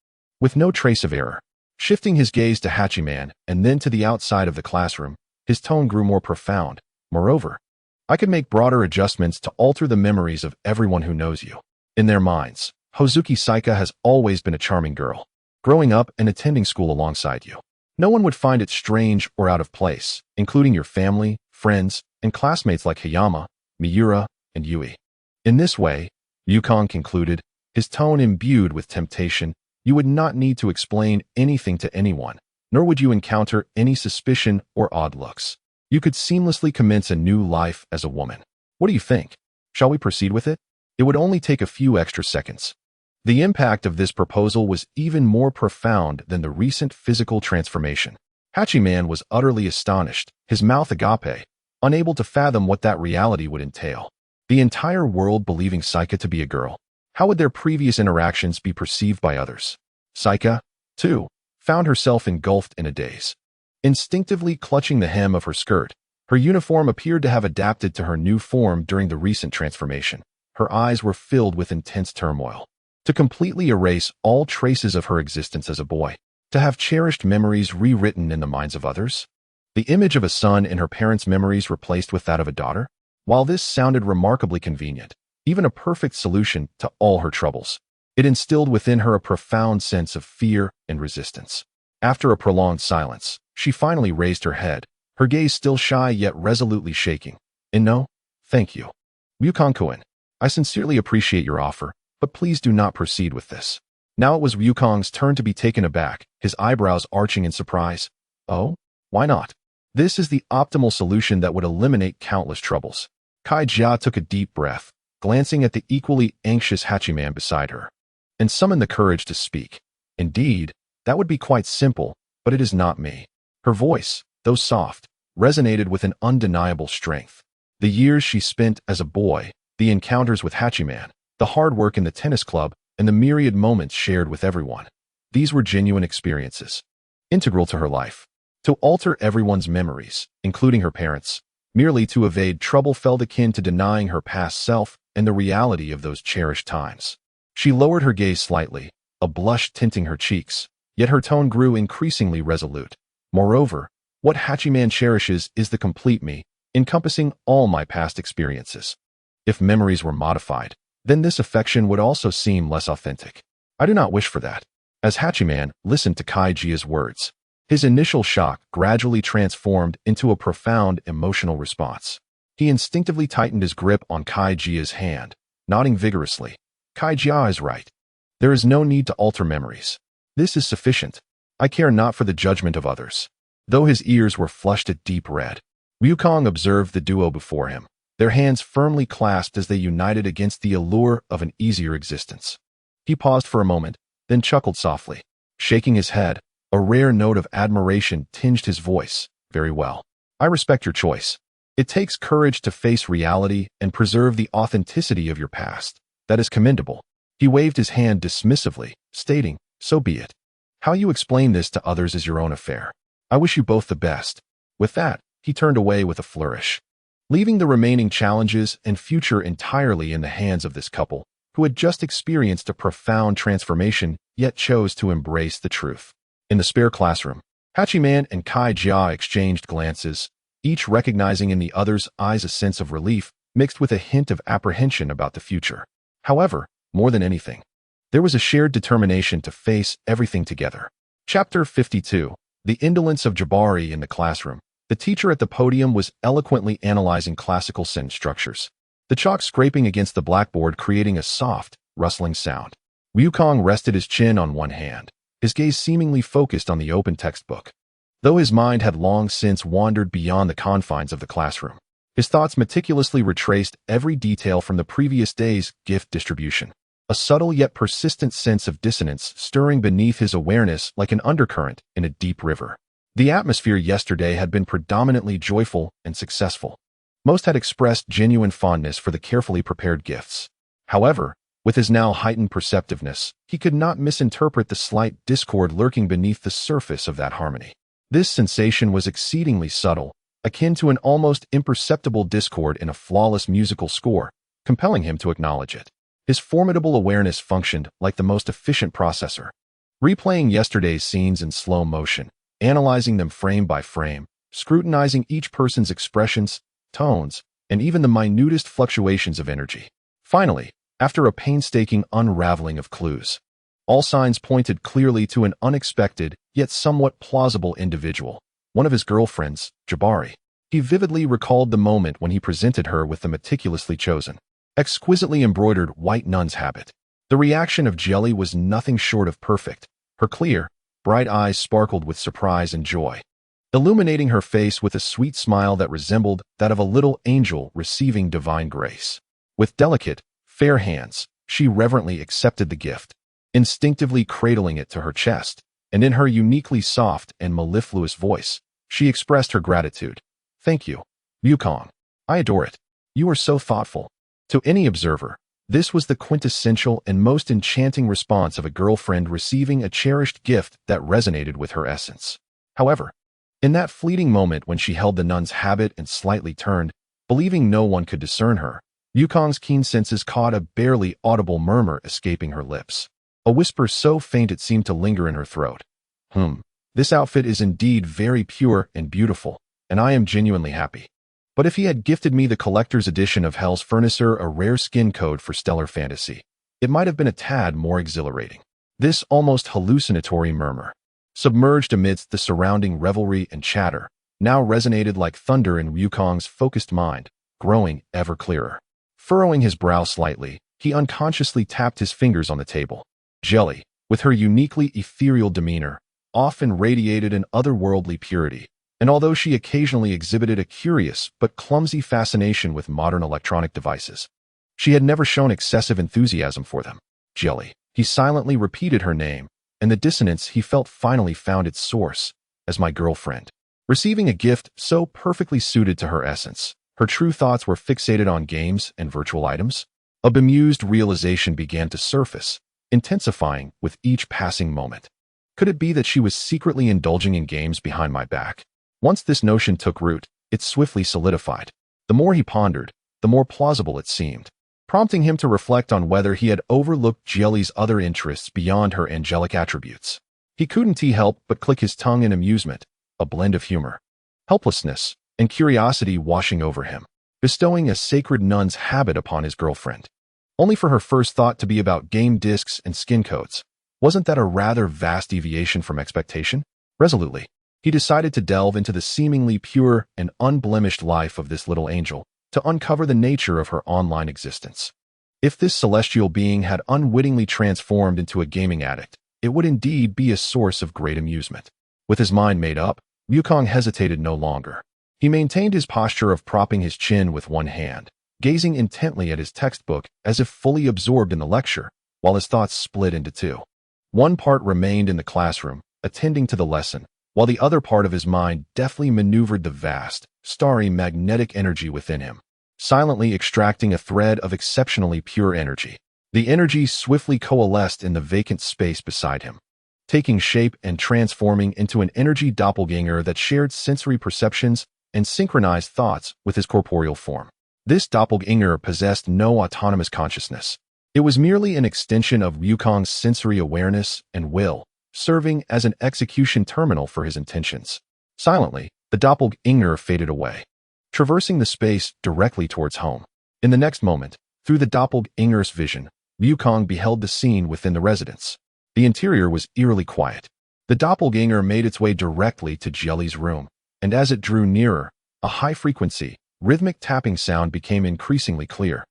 with no trace of error. Shifting his gaze to Hachiman and then to the outside of the classroom, his tone grew more profound. Moreover, I could make broader adjustments to alter the memories of everyone who knows you. In their minds, Hozuki Saika has always been a charming girl, growing up and attending school alongside you. No one would find it strange or out of place, including your family, friends, and classmates like Hayama, Miura, and Yui. In this way, Yukong concluded, his tone imbued with temptation, you would not need to explain anything to anyone, nor would you encounter any suspicion or odd looks. You could seamlessly commence a new life as a woman. What do you think? Shall we proceed with it? It would only take a few extra seconds. The impact of this proposal was even more profound than the recent physical transformation. Hachiman was utterly astonished, his mouth agape, unable to fathom what that reality would entail. The entire world believing Saika to be a girl. How would their previous interactions be perceived by others? Saika, too, found herself engulfed in a daze. Instinctively clutching the hem of her skirt, her uniform appeared to have adapted to her new form during the recent transformation. Her eyes were filled with intense turmoil. To completely erase all traces of her existence as a boy, to have cherished memories rewritten in the minds of others, the image of a son in her parents' memories replaced with that of a daughter. While this sounded remarkably convenient, even a perfect solution to all her troubles, it instilled within her a profound sense of fear and resistance. After a prolonged silence, she finally raised her head, her gaze still shy yet resolutely shaking. No, thank you. Ryukong-kun, I sincerely appreciate your offer, but please do not proceed with this. Now it was Ryukong's turn to be taken aback, his eyebrows arching in surprise. Oh? Why not? This is the optimal solution that would eliminate countless troubles. Kai Jia took a deep breath, glancing at the equally anxious Hachiman beside her, and summoned the courage to speak. Indeed, that would be quite simple, but it is not me. Her voice, though soft, resonated with an undeniable strength. The years she spent as a boy, the encounters with Hachiman, the hard work in the tennis club, and the myriad moments shared with everyone. These were genuine experiences, integral to her life. To alter everyone's memories, including her parents, merely to evade trouble felt akin to denying her past self and the reality of those cherished times. She lowered her gaze slightly, a blush tinting her cheeks, yet her tone grew increasingly resolute. Moreover, what Hachiman cherishes is the complete me, encompassing all my past experiences. If memories were modified, then this affection would also seem less authentic. I do not wish for that. As Hachiman listened to Kai Jia's words, his initial shock gradually transformed into a profound emotional response. He instinctively tightened his grip on Kai Jia's hand, nodding vigorously. Kai Jia is right. There is no need to alter memories. This is sufficient. I care not for the judgment of others. Though his ears were flushed a deep red, Ryukong observed the duo before him, their hands firmly clasped as they united against the allure of an easier existence. He paused for a moment, then chuckled softly, shaking his head. A rare note of admiration tinged his voice. Very well. I respect your choice. It takes courage to face reality and preserve the authenticity of your past. That is commendable. He waved his hand dismissively, stating, so be it. How you explain this to others is your own affair. I wish you both the best. With that, he turned away with a flourish, leaving the remaining challenges and future entirely in the hands of this couple, who had just experienced a profound transformation yet chose to embrace the truth. In the spare classroom, Hachiman and Kai Jia exchanged glances, each recognizing in the other's eyes a sense of relief mixed with a hint of apprehension about the future. However, more than anything, there was a shared determination to face everything together. Chapter 52. The Indolence of Jabari in the classroom. The teacher at the podium was eloquently analyzing classical sentence structures, the chalk scraping against the blackboard creating a soft, rustling sound. Ryukong rested his chin on one hand, his gaze seemingly focused on the open textbook. Though his mind had long since wandered beyond the confines of the classroom, his thoughts meticulously retraced every detail from the previous day's gift distribution, a subtle yet persistent sense of dissonance stirring beneath his awareness like an undercurrent in a deep river. The atmosphere yesterday had been predominantly joyful and successful. Most had expressed genuine fondness for the carefully prepared gifts. However, with his now heightened perceptiveness, he could not misinterpret the slight discord lurking beneath the surface of that harmony. This sensation was exceedingly subtle, akin to an almost imperceptible discord in a flawless musical score, compelling him to acknowledge it. His formidable awareness functioned like the most efficient processor, replaying yesterday's scenes in slow motion, analyzing them frame by frame, scrutinizing each person's expressions, tones, and even the minutest fluctuations of energy. Finally, after a painstaking unraveling of clues, all signs pointed clearly to an unexpected, yet somewhat plausible individual, one of his girlfriends, Jabari. He vividly recalled the moment when he presented her with the meticulously chosen, exquisitely embroidered white nun's habit. The reaction of Jelly was nothing short of perfect. Her clear, bright eyes sparkled with surprise and joy, illuminating her face with a sweet smile that resembled that of a little angel receiving divine grace. With delicate, fair hands, she reverently accepted the gift, instinctively cradling it to her chest, and in her uniquely soft and mellifluous voice, she expressed her gratitude. "Thank you, Wukong. I adore it. You are so thoughtful." To any observer, this was the quintessential and most enchanting response of a girlfriend receiving a cherished gift that resonated with her essence. However, in that fleeting moment when she held the nun's habit and slightly turned, believing no one could discern her, Wukong's keen senses caught a barely audible murmur escaping her lips. A whisper so faint it seemed to linger in her throat. This outfit is indeed very pure and beautiful, and I am genuinely happy. But if he had gifted me the collector's edition of Hell's Furnacer, a rare skin code for stellar fantasy, it might have been a tad more exhilarating. This almost hallucinatory murmur, submerged amidst the surrounding revelry and chatter, now resonated like thunder in Wukong's focused mind, growing ever clearer. Furrowing his brow slightly, he unconsciously tapped his fingers on the table. Jelly, with her uniquely ethereal demeanor, often radiated an otherworldly purity, and although she occasionally exhibited a curious but clumsy fascination with modern electronic devices, she had never shown excessive enthusiasm for them. Jelly. He silently repeated her name, and the dissonance he felt finally found its source, as my girlfriend. Receiving a gift so perfectly suited to her essence, her true thoughts were fixated on games and virtual items. A bemused realization began to surface, intensifying with each passing moment. Could it be that she was secretly indulging in games behind my back? Once this notion took root, it swiftly solidified. The more he pondered, the more plausible it seemed, prompting him to reflect on whether he had overlooked Jelly's other interests beyond her angelic attributes. He couldn't help but click his tongue in amusement, a blend of humor, helplessness, and curiosity washing over him, bestowing a sacred nun's habit upon his girlfriend, only for her first thought to be about game discs and skin codes. Wasn't that a rather vast deviation from expectation? Resolutely, he decided to delve into the seemingly pure and unblemished life of this little angel, to uncover the nature of her online existence. If this celestial being had unwittingly transformed into a gaming addict, it would indeed be a source of great amusement. With his mind made up, Wukong hesitated no longer. He maintained his posture of propping his chin with one hand, gazing intently at his textbook as if fully absorbed in the lecture, while his thoughts split into two. One part remained in the classroom, attending to the lesson, while the other part of his mind deftly maneuvered the vast, starry magnetic energy within him, silently extracting a thread of exceptionally pure energy. The energy swiftly coalesced in the vacant space beside him, taking shape and transforming into an energy doppelganger that shared sensory perceptions and synchronized thoughts with his corporeal form. This doppelganger possessed no autonomous consciousness. It was merely an extension of Wukong's sensory awareness and will, serving as an execution terminal for his intentions. Silently, the doppelganger faded away, traversing the space directly towards home. In the next moment, through the doppelganger's vision, Wukong beheld the scene within the residence. The interior was eerily quiet. The doppelganger made its way directly to Jelly's room, and as it drew nearer, a high-frequency, rhythmic tapping sound became increasingly clear,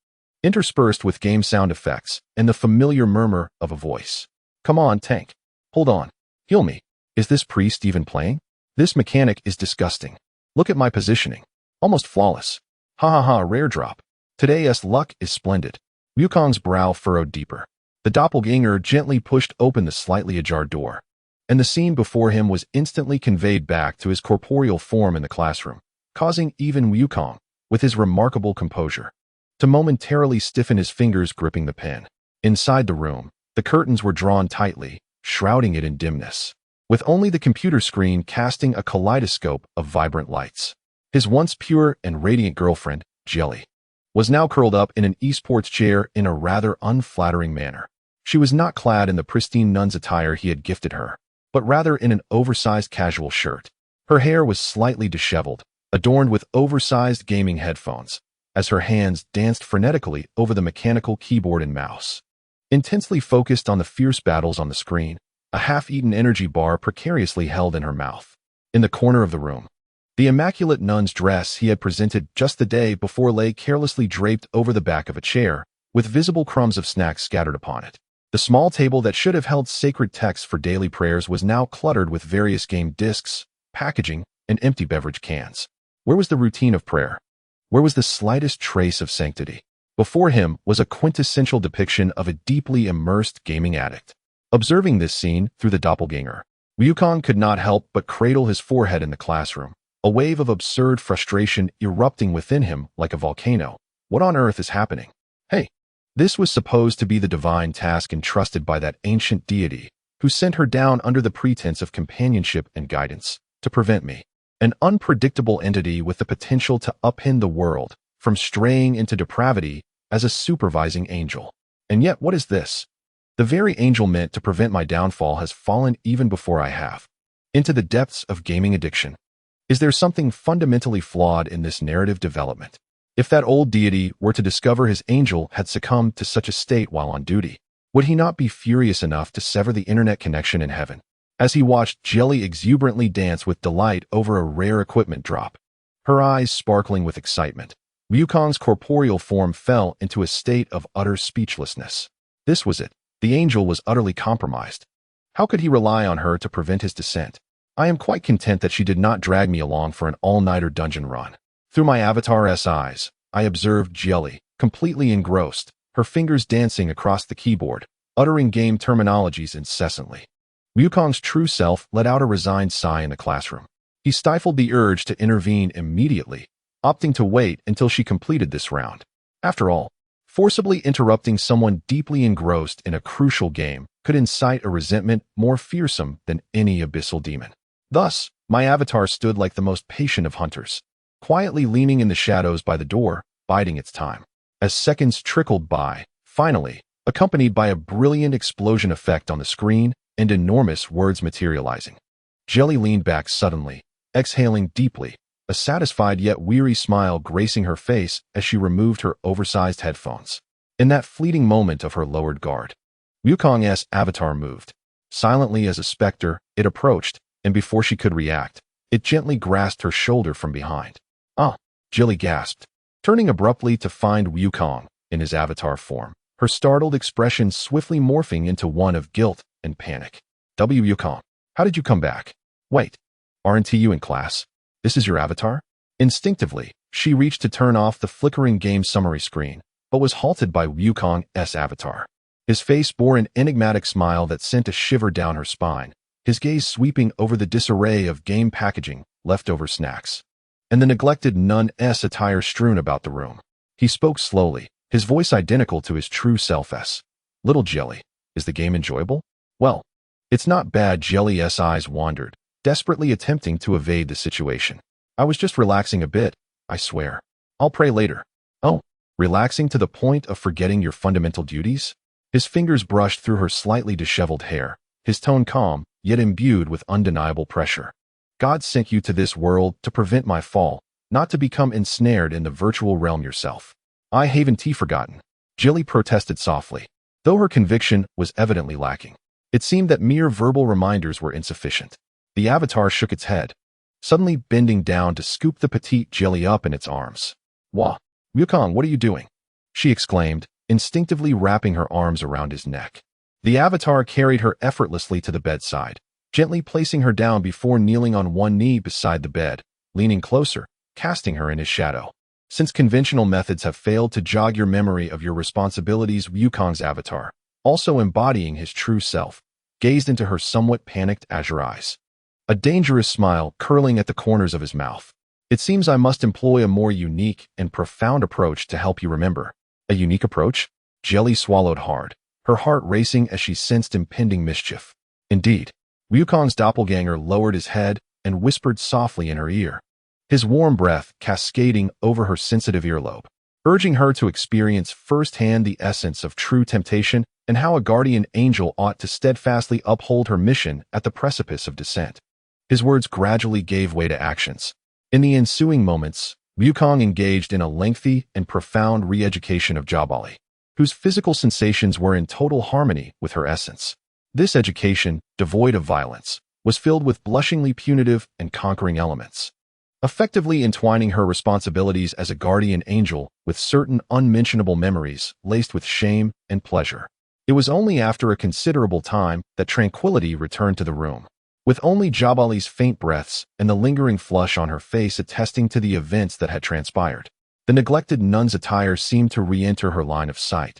interspersed with game sound effects and the familiar murmur of a voice. "Come on, tank. Hold on. Heal me. Is this priest even playing? This mechanic is disgusting. Look at my positioning. Almost flawless. Ha ha ha, rare drop. Today's luck is splendid." Wukong's brow furrowed deeper. The doppelganger gently pushed open the slightly ajar door, and the scene before him was instantly conveyed back to his corporeal form in the classroom, causing even Wukong, with his remarkable composure, to momentarily stiffen his fingers gripping the pen. Inside the room, the curtains were drawn tightly, shrouding it in dimness, with only the computer screen casting a kaleidoscope of vibrant lights. His once pure and radiant girlfriend, Jelly, was now curled up in an esports chair in a rather unflattering manner. She was not clad in the pristine nun's attire he had gifted her, but rather in an oversized casual shirt. Her hair was slightly disheveled, adorned with oversized gaming headphones, as her hands danced frenetically over the mechanical keyboard and mouse. Intensely focused on the fierce battles on the screen, a half-eaten energy bar precariously held in her mouth. In the corner of the room, the immaculate nun's dress he had presented just the day before lay carelessly draped over the back of a chair, with visible crumbs of snacks scattered upon it. The small table that should have held sacred texts for daily prayers was now cluttered with various game discs, packaging, and empty beverage cans. Where was the routine of prayer? Where was the slightest trace of sanctity? Before him was a quintessential depiction of a deeply immersed gaming addict. Observing this scene through the doppelganger, Ryukong could not help but cradle his forehead in the classroom, a wave of absurd frustration erupting within him like a volcano. What on earth is happening? Hey! This was supposed to be the divine task entrusted by that ancient deity, who sent her down under the pretense of companionship and guidance, to prevent me, an unpredictable entity with the potential to upend the world, from straying into depravity as a supervising angel. And yet, what is this? The very angel meant to prevent my downfall has fallen even before I have, into the depths of gaming addiction. Is there something fundamentally flawed in this narrative development? If that old deity were to discover his angel had succumbed to such a state while on duty, would he not be furious enough to sever the internet connection in heaven? As he watched Jelly exuberantly dance with delight over a rare equipment drop, her eyes sparkling with excitement, Ryukong's corporeal form fell into a state of utter speechlessness. This was it. The angel was utterly compromised. How could he rely on her to prevent his descent? I am quite content that she did not drag me along for an all-nighter dungeon run. Through my avatar's eyes, I observed Jelly, completely engrossed, her fingers dancing across the keyboard, uttering game terminologies incessantly. Ryukong's true self let out a resigned sigh in the classroom. He stifled the urge to intervene immediately, opting to wait until she completed this round. After all, forcibly interrupting someone deeply engrossed in a crucial game could incite a resentment more fearsome than any abyssal demon. Thus, my avatar stood like the most patient of hunters, quietly leaning in the shadows by the door, biding its time. As seconds trickled by, finally, accompanied by a brilliant explosion effect on the screen and enormous words materializing, Jelly leaned back suddenly, exhaling deeply, a satisfied yet weary smile gracing her face as she removed her oversized headphones. In that fleeting moment of her lowered guard, Ryukong's avatar moved. Silently as a specter, it approached, and before she could react, it gently grasped her shoulder from behind. "Ah!" Jelly gasped, turning abruptly to find Ryukong in his avatar form, her startled expression swiftly morphing into one of guilt and panic. Ryukong, how did you come back? Wait, aren't you in class? This is your avatar? Instinctively, she reached to turn off the flickering game summary screen, but was halted by Ryukong's avatar. His face bore an enigmatic smile that sent a shiver down her spine, his gaze sweeping over the disarray of game packaging, leftover snacks, and the neglected nun's attire strewn about the room. He spoke slowly, his voice identical to his true self. "Little Jelly, is the game enjoyable?" "Well, it's not bad." Jelly's eyes wandered, desperately attempting to evade the situation. "I was just relaxing a bit, I swear. I'll pray later." "Oh, relaxing to the point of forgetting your fundamental duties?" His fingers brushed through her slightly disheveled hair, his tone calm, yet imbued with undeniable pressure. "God sent you to this world to prevent my fall, not to become ensnared in the virtual realm yourself." "I haven't forgotten," Jelly protested softly, though her conviction was evidently lacking. It seemed that mere verbal reminders were insufficient. The avatar shook its head, suddenly bending down to scoop the petite Jelly up in its arms. "Wah! Ryukong, what are you doing?" she exclaimed, instinctively wrapping her arms around his neck. The avatar carried her effortlessly to the bedside, gently placing her down before kneeling on one knee beside the bed, leaning closer, casting her in his shadow. Since conventional methods have failed to jog your memory of your responsibilities, Ryukong's avatar, also embodying his true self, gazed into her somewhat panicked azure eyes, a dangerous smile curling at the corners of his mouth. It seems I must employ a more unique and profound approach to help you remember. A unique approach? Jelly swallowed hard, her heart racing as she sensed impending mischief. Indeed, Wukong's doppelganger lowered his head and whispered softly in her ear, his warm breath cascading over her sensitive earlobe, urging her to experience firsthand the essence of true temptation and how a guardian angel ought to steadfastly uphold her mission at the precipice of descent. His words gradually gave way to actions. In the ensuing moments, Wukong engaged in a lengthy and profound re-education of Jabali, whose physical sensations were in total harmony with her essence. This education, devoid of violence, was filled with blushingly punitive and conquering elements, effectively entwining her responsibilities as a guardian angel with certain unmentionable memories laced with shame and pleasure. It was only after a considerable time that tranquility returned to the room, with only Jabali's faint breaths and the lingering flush on her face attesting to the events that had transpired. The neglected nun's attire seemed to re-enter her line of sight,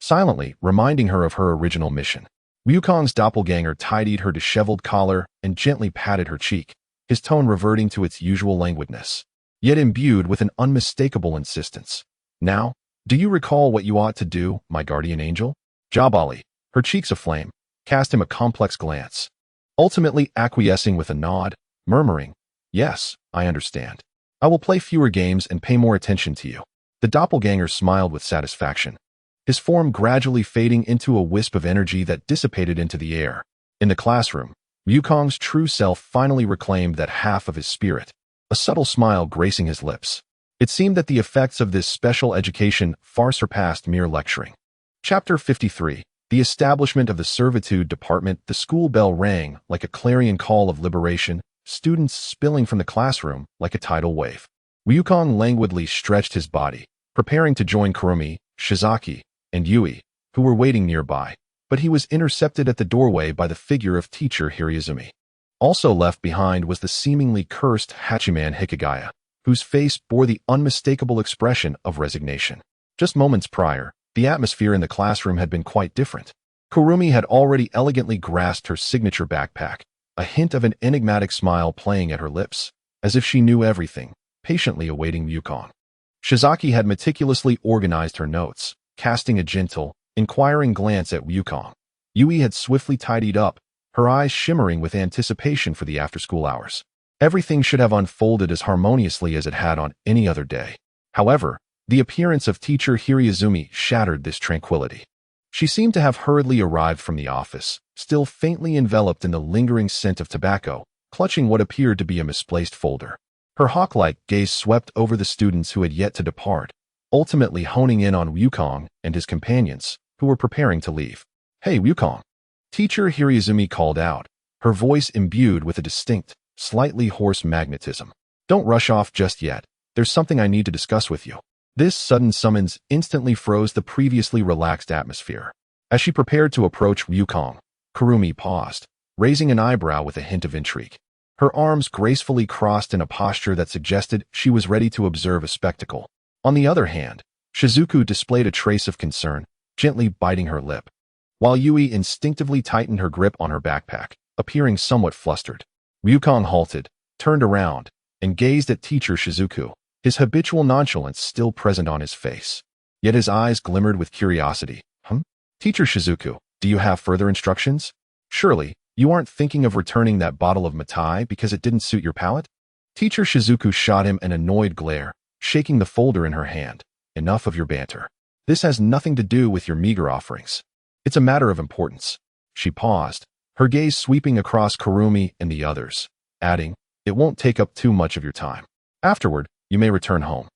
silently reminding her of her original mission. Wukong's doppelganger tidied her disheveled collar and gently patted her cheek, his tone reverting to its usual languidness, yet imbued with an unmistakable insistence. Now, do you recall what you ought to do, my guardian angel? Jabali, her cheeks aflame, cast him a complex glance, ultimately acquiescing with a nod, murmuring, "Yes, I understand. I will play fewer games and pay more attention to you." The doppelganger smiled with satisfaction, his form gradually fading into a wisp of energy that dissipated into the air. In the classroom, Wukong's true self finally reclaimed that half of his spirit, a subtle smile gracing his lips. It seemed that the effects of this special education far surpassed mere lecturing. Chapter 53. The establishment of the servitude department. The school bell rang like a clarion call of liberation, students spilling from the classroom like a tidal wave. Wukong languidly stretched his body, preparing to join Kurumi, Shizaki, and Yui, who were waiting nearby, but he was intercepted at the doorway by the figure of teacher Hiraizumi. Also left behind was the seemingly cursed Hachiman Hikigaya, whose face bore the unmistakable expression of resignation. Just moments prior, the atmosphere in the classroom had been quite different. Kurumi had already elegantly grasped her signature backpack, a hint of an enigmatic smile playing at her lips, as if she knew everything, patiently awaiting Wukong. Shizaki had meticulously organized her notes, casting a gentle, inquiring glance at Wukong. Yui had swiftly tidied up, her eyes shimmering with anticipation for the after-school hours. Everything should have unfolded as harmoniously as it had on any other day. However, the appearance of teacher Hiraizumi shattered this tranquility. She seemed to have hurriedly arrived from the office, still faintly enveloped in the lingering scent of tobacco, clutching what appeared to be a misplaced folder. Her hawk-like gaze swept over the students who had yet to depart, ultimately honing in on Wukong and his companions, who were preparing to leave. "Hey, Wukong!" Teacher Hiraizumi called out, her voice imbued with a distinct, slightly hoarse magnetism. "Don't rush off just yet. There's something I need to discuss with you." This sudden summons instantly froze the previously relaxed atmosphere. As she prepared to approach Wukong, Kurumi paused, raising an eyebrow with a hint of intrigue. Her arms gracefully crossed in a posture that suggested she was ready to observe a spectacle. On the other hand, Shizuku displayed a trace of concern, gently biting her lip, while Yui instinctively tightened her grip on her backpack, appearing somewhat flustered. Wukong halted, turned around, and gazed at teacher Shizuku, his habitual nonchalance still present on his face. Yet his eyes glimmered with curiosity. Teacher Shizuku, do you have further instructions? Surely, you aren't thinking of returning that bottle of Matai because it didn't suit your palate?" Teacher Shizuku shot him an annoyed glare, shaking the folder in her hand. "Enough of your banter. This has nothing to do with your meager offerings. It's a matter of importance." She paused, her gaze sweeping across Kurumi and the others, adding, "It won't take up too much of your time. Afterward, you may return home."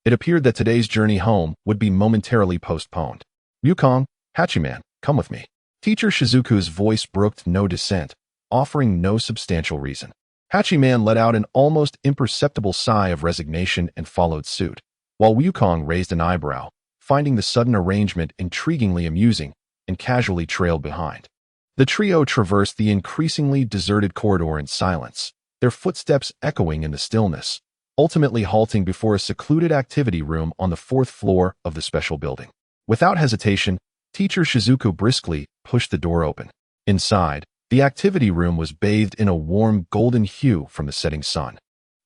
It appeared that today's journey home would be momentarily postponed. "Wukong, Hachiman, come with me." Teacher Shizuku's voice brooked no dissent, offering no substantial reason. Hachiman let out an almost imperceptible sigh of resignation and followed suit, while Wukong raised an eyebrow, finding the sudden arrangement intriguingly amusing, and casually trailed behind. The trio traversed the increasingly deserted corridor in silence, their footsteps echoing in the stillness, ultimately halting before a secluded activity room on the 4th floor of the special building. Without hesitation, Teacher Shizuku briskly pushed the door open. Inside, the activity room was bathed in a warm golden hue from the setting sun.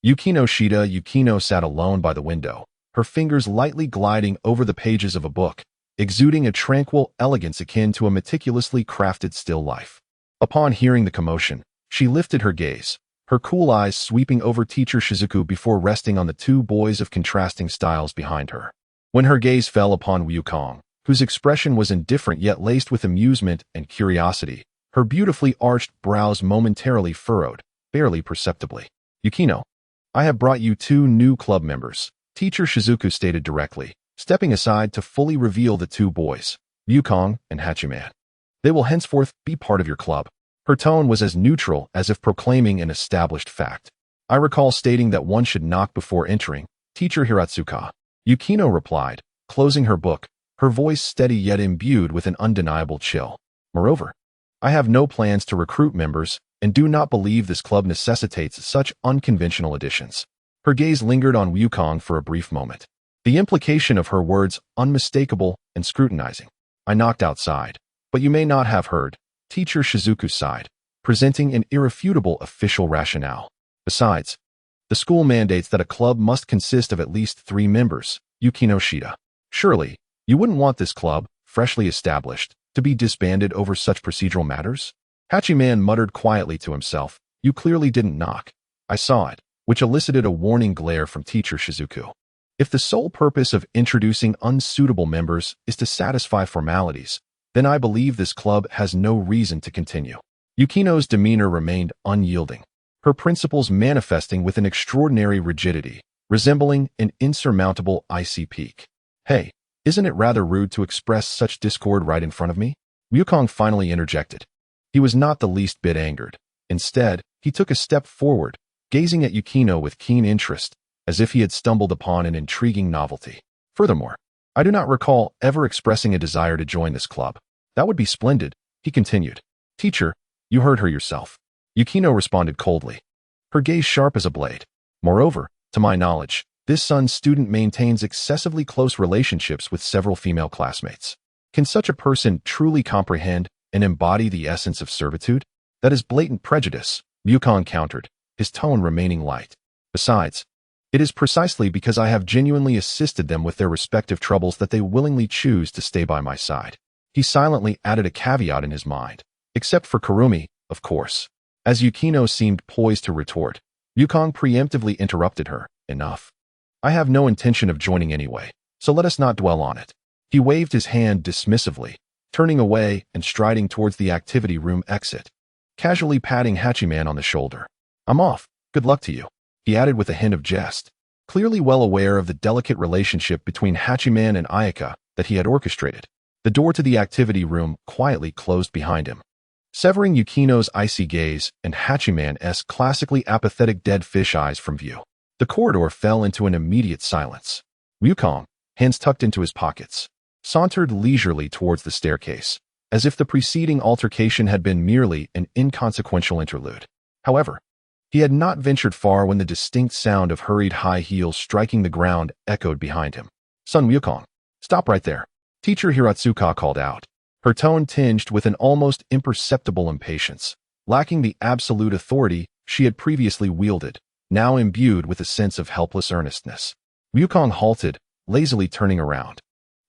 Yukino Shida. Yukino sat alone by the window, her fingers lightly gliding over the pages of a book, exuding a tranquil elegance akin to a meticulously crafted still life. Upon hearing the commotion, she lifted her gaze, her cool eyes sweeping over teacher Shizuku before resting on the two boys of contrasting styles behind her. When her gaze fell upon Wukong, whose expression was indifferent yet laced with amusement and curiosity, her beautifully arched brows momentarily furrowed, barely perceptibly. Yukino, I have brought you two new club members, teacher Shizuku stated directly, stepping aside to fully reveal the two boys, Wukong and Hachiman. They will henceforth be part of your club. Her tone was as neutral as if proclaiming an established fact. I recall stating that one should knock before entering, teacher Hiratsuka. Yukino replied, closing her book, her voice steady yet imbued with an undeniable chill. Moreover, I have no plans to recruit members and do not believe this club necessitates such unconventional additions. Her gaze lingered on Wukong for a brief moment. The implication of her words unmistakable and scrutinizing. I knocked outside, but you may not have heard, teacher Shizuku sighed, presenting an irrefutable official rationale. Besides, the school mandates that a club must consist of at least 3 members, Yukino Shida. Surely, you wouldn't want this club, freshly established, to be disbanded over such procedural matters? Hachiman muttered quietly to himself, you clearly didn't knock. I saw it, which elicited a warning glare from teacher Shizuku. If the sole purpose of introducing unsuitable members is to satisfy formalities, then I believe this club has no reason to continue. Yukino's demeanor remained unyielding, her principles manifesting with an extraordinary rigidity, resembling an insurmountable icy peak. Hey, isn't it rather rude to express such discord right in front of me? Wukong finally interjected. He was not the least bit angered. Instead, he took a step forward, gazing at Yukino with keen interest, as if he had stumbled upon an intriguing novelty. Furthermore, I do not recall ever expressing a desire to join this club. That would be splendid, he continued. Teacher, you heard her yourself. Yukino responded coldly, her gaze sharp as a blade. Moreover, to my knowledge, this son's student maintains excessively close relationships with several female classmates. Can such a person truly comprehend and embody the essence of servitude? That is blatant prejudice, Wukong countered, his tone remaining light. Besides, it is precisely because I have genuinely assisted them with their respective troubles that they willingly choose to stay by my side. He silently added a caveat in his mind. Except for Kurumi, of course. As Yukino seemed poised to retort, Wukong preemptively interrupted her. Enough. I have no intention of joining anyway, so let us not dwell on it. He waved his hand dismissively, turning away and striding towards the activity room exit, casually patting Hachiman on the shoulder. I'm off. Good luck to you, he added with a hint of jest, clearly well aware of the delicate relationship between Hachiman and Ayaka that he had orchestrated. The door to the activity room quietly closed behind him, severing Yukino's icy gaze and Hachiman's classically apathetic dead fish eyes from view. The corridor fell into an immediate silence. Wukong, hands tucked into his pockets, sauntered leisurely towards the staircase, as if the preceding altercation had been merely an inconsequential interlude. However, he had not ventured far when the distinct sound of hurried high heels striking the ground echoed behind him. Son Wukong, stop right there, teacher Hiratsuka called out, her tone tinged with an almost imperceptible impatience, lacking the absolute authority she had previously wielded, now imbued with a sense of helpless earnestness. Wukong halted, lazily turning around,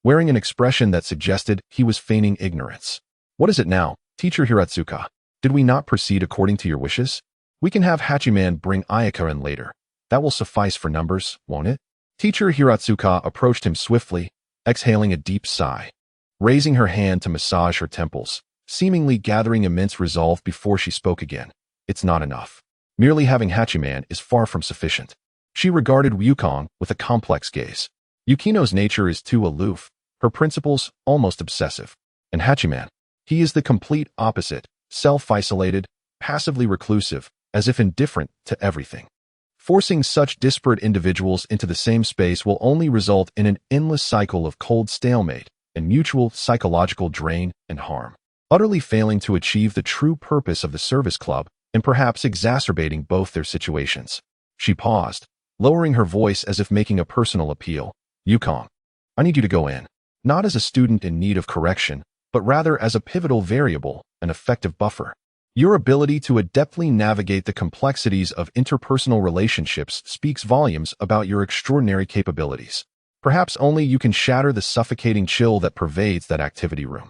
wearing an expression that suggested he was feigning ignorance. What is it now, teacher Hiratsuka? Did we not proceed according to your wishes? We can have Hachiman bring Ayaka in later. That will suffice for numbers, won't it? Teacher Hiratsuka approached him swiftly, exhaling a deep sigh, raising her hand to massage her temples, seemingly gathering immense resolve before she spoke again. It's not enough. Merely having Hachiman is far from sufficient. She regarded Wukong with a complex gaze. Yukino's nature is too aloof, her principles almost obsessive. And Hachiman, he is the complete opposite, self-isolated, passively reclusive, as if indifferent to everything. Forcing such disparate individuals into the same space will only result in an endless cycle of cold stalemate and mutual psychological drain and harm, utterly failing to achieve the true purpose of the service club and perhaps exacerbating both their situations. She paused, lowering her voice as if making a personal appeal. Wukong, I need you to go in, not as a student in need of correction, but rather as a pivotal variable, an effective buffer. Your ability to adeptly navigate the complexities of interpersonal relationships speaks volumes about your extraordinary capabilities. Perhaps only you can shatter the suffocating chill that pervades that activity room.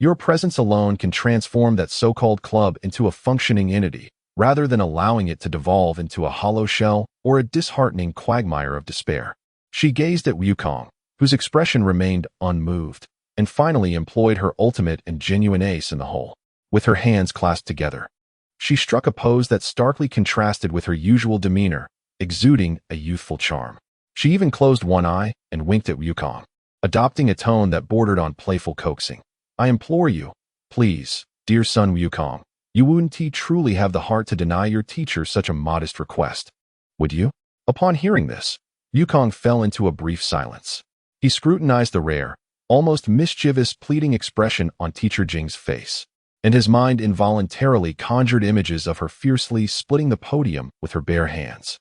Your presence alone can transform that so-called club into a functioning entity, rather than allowing it to devolve into a hollow shell or a disheartening quagmire of despair. She gazed at Wukong, whose expression remained unmoved, and finally employed her ultimate and genuine ace in the hole. With her hands clasped together, she struck a pose that starkly contrasted with her usual demeanor, exuding a youthful charm. She even closed one eye and winked at Wukong, adopting a tone that bordered on playful coaxing. I implore you, please, dear son Wukong, you wouldn't truly have the heart to deny your teacher such a modest request, would you? Upon hearing this, Wukong fell into a brief silence. He scrutinized the rare, almost mischievous pleading expression on teacher Jing's face, and his mind involuntarily conjured images of her fiercely splitting the podium with her bare hands.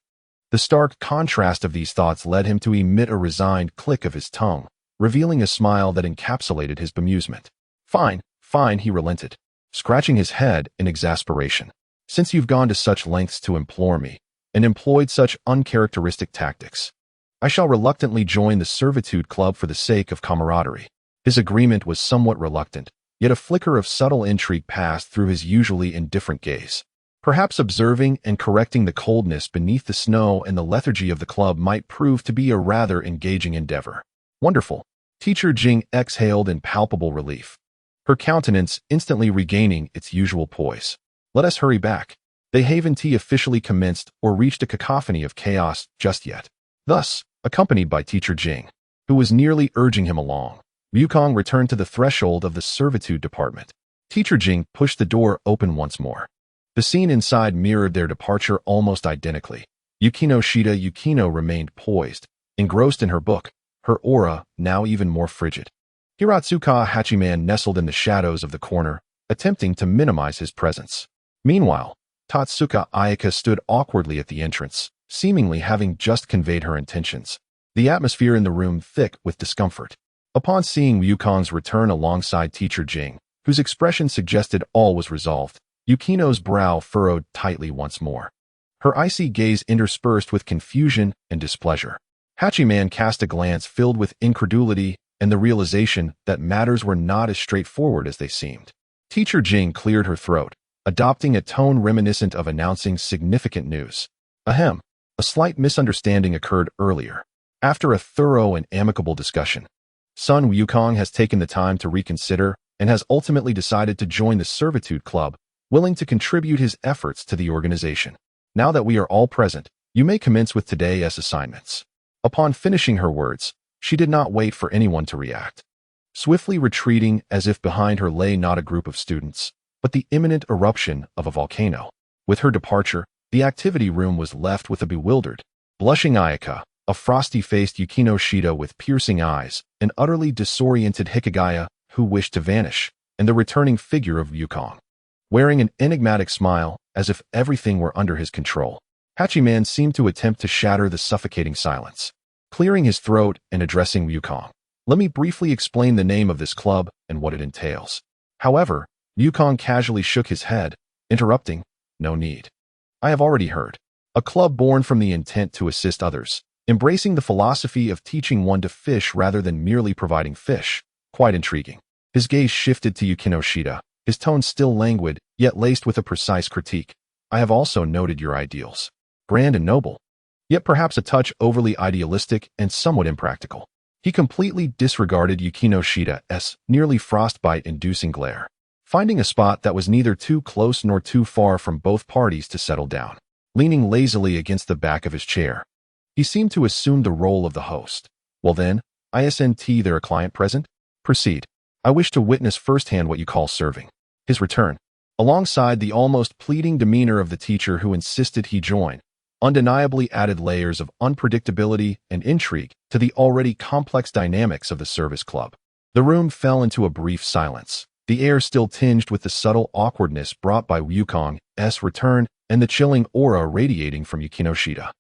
The stark contrast of these thoughts led him to emit a resigned click of his tongue, revealing a smile that encapsulated his bemusement. Fine, fine, he relented, scratching his head in exasperation. Since you've gone to such lengths to implore me, and employed such uncharacteristic tactics, I shall reluctantly join the servitude club for the sake of camaraderie. His agreement was somewhat reluctant, yet a flicker of subtle intrigue passed through his usually indifferent gaze. Perhaps observing and correcting the coldness beneath the snow and the lethargy of the club might prove to be a rather engaging endeavor. Wonderful. Teacher Jing exhaled in palpable relief, her countenance instantly regaining its usual poise. Let us hurry back. They haven't officially commenced or reached a cacophony of chaos just yet. Thus, accompanied by Teacher Jing, who was nearly urging him along, Wukong returned to the threshold of the servitude department. Teacher Jing pushed the door open once more. The scene inside mirrored their departure almost identically. Yukino remained poised, engrossed in her book, her aura now even more frigid. Hiratsuka Hachiman nestled in the shadows of the corner, attempting to minimize his presence. Meanwhile, Tatsuka Ayaka stood awkwardly at the entrance, seemingly having just conveyed her intentions, the atmosphere in the room thick with discomfort. Upon seeing Wukong's return alongside Teacher Jing, whose expression suggested all was resolved, Yukino's brow furrowed tightly once more, her icy gaze interspersed with confusion and displeasure. Hachiman cast a glance filled with incredulity and the realization that matters were not as straightforward as they seemed. Teacher Jing cleared her throat, adopting a tone reminiscent of announcing significant news. Ahem. A slight misunderstanding occurred earlier. After a thorough and amicable discussion, Son Wukong has taken the time to reconsider and has ultimately decided to join the Servitude Club, willing to contribute his efforts to the organization. Now that we are all present, you may commence with today's assignments. Upon finishing her words, she did not wait for anyone to react. Swiftly retreating as if behind her lay not a group of students, but the imminent eruption of a volcano. With her departure, the activity room was left with a bewildered, blushing Ayaka, a frosty-faced Yukino Shida with piercing eyes, an utterly disoriented Hikigaya who wished to vanish, and the returning figure of Wukong, wearing an enigmatic smile as if everything were under his control. Hachiman seemed to attempt to shatter the suffocating silence. Clearing his throat and addressing Wukong, let me briefly explain the name of this club and what it entails. However, Wukong casually shook his head, interrupting, no need. I have already heard. A club born from the intent to assist others, embracing the philosophy of teaching one to fish rather than merely providing fish. Quite intriguing. His gaze shifted to Yukino Shida, his tone still languid, yet laced with a precise critique. I have also noted your ideals. Grand and noble, yet perhaps a touch overly idealistic and somewhat impractical. He completely disregarded Yukino Shida's nearly frostbite-inducing glare, finding a spot that was neither too close nor too far from both parties to settle down. Leaning lazily against the back of his chair, he seemed to assume the role of the host. Well then, isn't there a client present? Proceed. I wish to witness firsthand what you call serving. His return, alongside the almost pleading demeanor of the teacher who insisted he join, undeniably added layers of unpredictability and intrigue to the already complex dynamics of the service club. The room fell into a brief silence, the air still tinged with the subtle awkwardness brought by Wukong's return and the chilling aura radiating from Yukino Shida.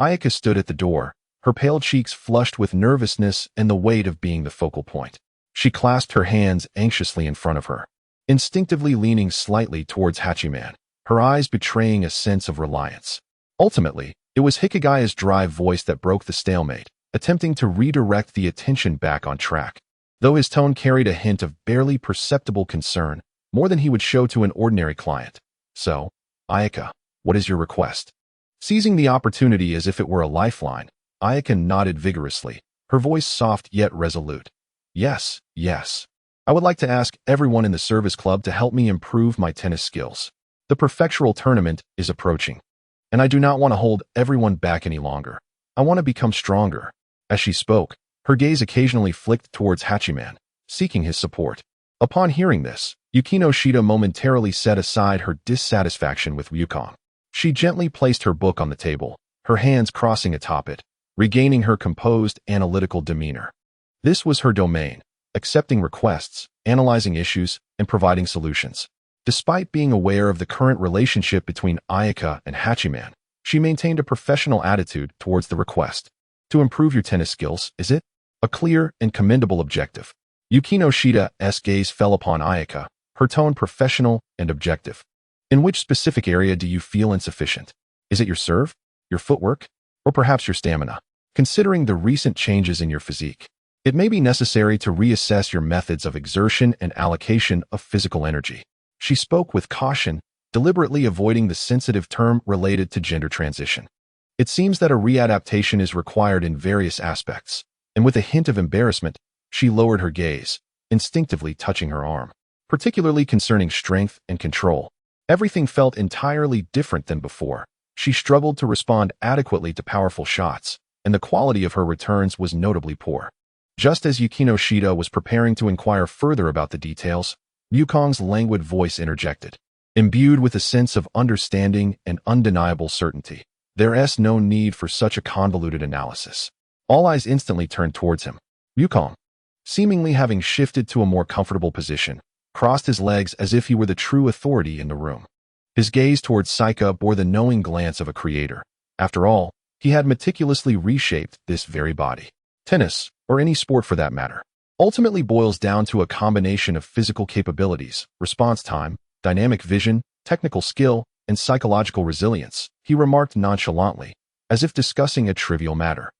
Ayaka stood at the door, her pale cheeks flushed with nervousness and the weight of being the focal point. She clasped her hands anxiously in front of her, instinctively leaning slightly towards Hachiman, her eyes betraying a sense of reliance. Ultimately, it was Hikagaya's dry voice that broke the stalemate, attempting to redirect the attention back on track. Though his tone carried a hint of barely perceptible concern, more than he would show to an ordinary client. So, Ayaka, what is your request? Seizing the opportunity as if it were a lifeline, Ayaka nodded vigorously, her voice soft yet resolute. Yes. I would like to ask everyone in the service club to help me improve my tennis skills. The prefectural tournament is approaching, and I do not want to hold everyone back any longer. I want to become stronger. As she spoke, her gaze occasionally flicked towards Hachiman, seeking his support. Upon hearing this, Yukino Shida momentarily set aside her dissatisfaction with Wukong. She gently placed her book on the table, her hands crossing atop it, regaining her composed, analytical demeanor. This was her domain, accepting requests, analyzing issues, and providing solutions. Despite being aware of the current relationship between Ayaka and Hachiman, she maintained a professional attitude towards the request. To improve your tennis skills, is it? A clear and commendable objective. Yukino Shida's gaze fell upon Ayaka, her tone professional and objective. In which specific area do you feel insufficient? Is it your serve, your footwork, or perhaps your stamina? Considering the recent changes in your physique, it may be necessary to reassess your methods of exertion and allocation of physical energy. She spoke with caution, deliberately avoiding the sensitive term related to gender transition. It seems that a readaptation is required in various aspects, and with a hint of embarrassment, she lowered her gaze, instinctively touching her arm. Particularly concerning strength and control, everything felt entirely different than before. She struggled to respond adequately to powerful shots, and the quality of her returns was notably poor. Just as Yukino Shida was preparing to inquire further about the details, Wukong's languid voice interjected. Imbued with a sense of understanding and undeniable certainty, there's no need for such a convoluted analysis. All eyes instantly turned towards him. Wukong, seemingly having shifted to a more comfortable position, crossed his legs as if he were the true authority in the room. His gaze towards Saika bore the knowing glance of a creator. After all, he had meticulously reshaped this very body. Tennis, or any sport for that matter, ultimately boils down to a combination of physical capabilities, response time, dynamic vision, technical skill, and psychological resilience, he remarked nonchalantly, as if discussing a trivial matter.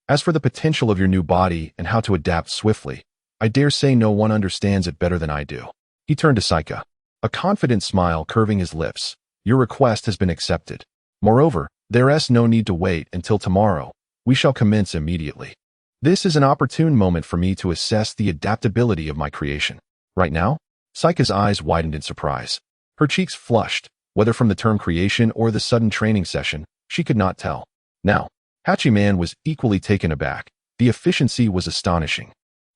As for the potential of your new body and how to adapt swiftly, I dare say no one understands it better than I do. He turned to Saika, a confident smile curving his lips. Your request has been accepted. Moreover, there's no need to wait until tomorrow. We shall commence immediately. This is an opportune moment for me to assess the adaptability of my creation. Right now? Saika's eyes widened in surprise. Her cheeks flushed, whether from the term creation or the sudden training session, she could not tell. Now, Hachiman was equally taken aback. The efficiency was astonishing,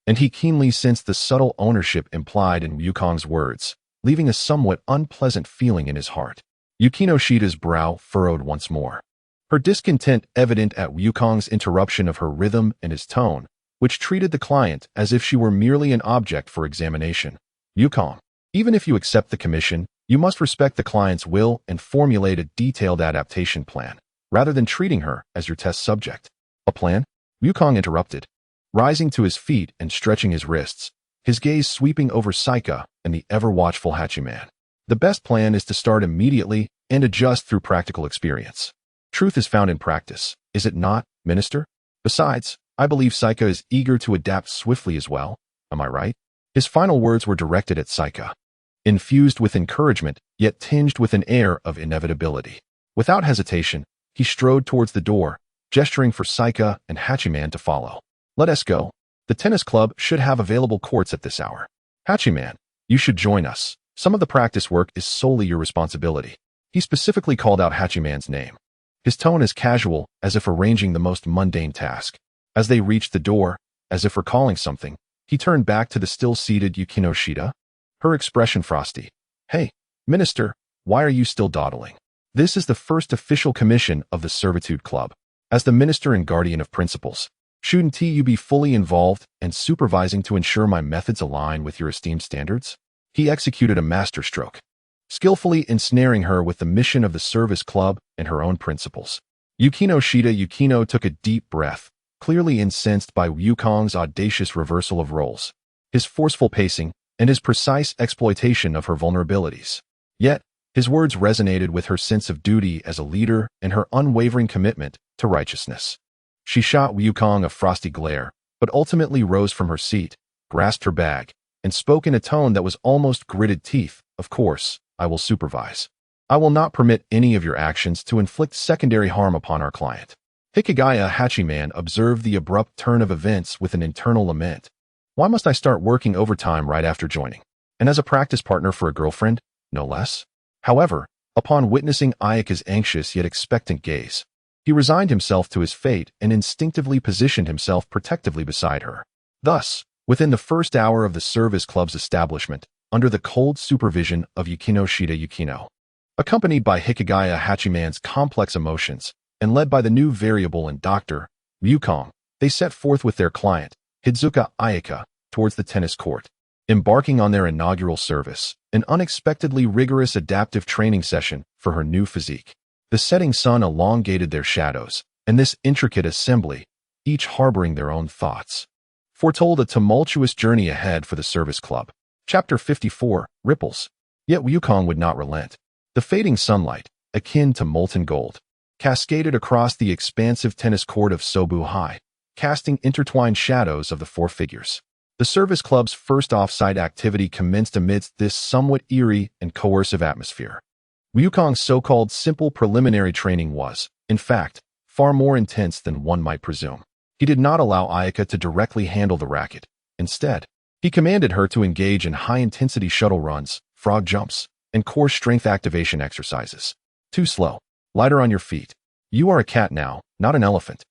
and he keenly sensed the subtle ownership implied in Wukong's words, leaving a somewhat unpleasant feeling in his heart. Yukino Shida's brow furrowed once more, her discontent evident at Wukong's interruption of her rhythm and his tone, which treated the client as if she were merely an object for examination. Wukong, even if you accept the commission, you must respect the client's will and formulate a detailed adaptation plan, rather than treating her as your test subject. A plan? Wukong interrupted, rising to his feet and stretching his wrists, his gaze sweeping over Saika and the ever-watchful Hachiman. The best plan is to start immediately and adjust through practical experience. Truth is found in practice, is it not, Minister? Besides, I believe Saika is eager to adapt swiftly as well. Am I right? His final words were directed at Saika, infused with encouragement, yet tinged with an air of inevitability. Without hesitation, he strode towards the door, gesturing for Saika and Hachiman to follow. Let us go. The tennis club should have available courts at this hour. Hachiman, you should join us. Some of the practice work is solely your responsibility. He specifically called out Hachiman's name. His tone as casual as if arranging the most mundane task. As they reached the door, as if recalling something, he turned back to the still-seated Yukino Shida, her expression frosty. Hey, Minister, why are you still dawdling? This is the first official commission of the Servitude Club. As the Minister and Guardian of Principles, shouldn't you be fully involved and supervising to ensure my methods align with your esteemed standards? He executed a masterstroke, skillfully ensnaring her with the mission of the service club and her own principles. Yukino took a deep breath, clearly incensed by Wukong's audacious reversal of roles. His forceful pacing, and his precise exploitation of her vulnerabilities. Yet, his words resonated with her sense of duty as a leader and her unwavering commitment to righteousness. She shot Wukong a frosty glare, but ultimately rose from her seat, grasped her bag, and spoke in a tone that was almost gritted teeth. Of course, I will supervise. I will not permit any of your actions to inflict secondary harm upon our client. Hikigaya Hachiman observed the abrupt turn of events with an internal lament. Why must I start working overtime right after joining? And as a practice partner for a girlfriend, no less? However, upon witnessing Ayaka's anxious yet expectant gaze, he resigned himself to his fate and instinctively positioned himself protectively beside her. Thus, within the first hour of the service club's establishment, under the cold supervision of Yukino Shida Yukino, accompanied by Hikigaya Hachiman's complex emotions, and led by the new variable and Dr. Wukong, they set forth with their client, Hizuka Ayaka, towards the tennis court. Embarking on their inaugural service, an unexpectedly rigorous adaptive training session for her new physique. The setting sun elongated their shadows, and this intricate assembly, each harboring their own thoughts, foretold a tumultuous journey ahead for the service club. Chapter 54, Ripples. Yet Wukong would not relent. The fading sunlight, akin to molten gold, cascaded across the expansive tennis court of Sobu High, casting intertwined shadows of the four figures. The service club's first off-site activity commenced amidst this somewhat eerie and coercive atmosphere. Wukong's so-called simple preliminary training was, in fact, far more intense than one might presume. He did not allow Ayaka to directly handle the racket. Instead, he commanded her to engage in high-intensity shuttle runs, frog jumps, and core strength activation exercises. Too slow. Lighter on your feet. You are a cat now, not an elephant.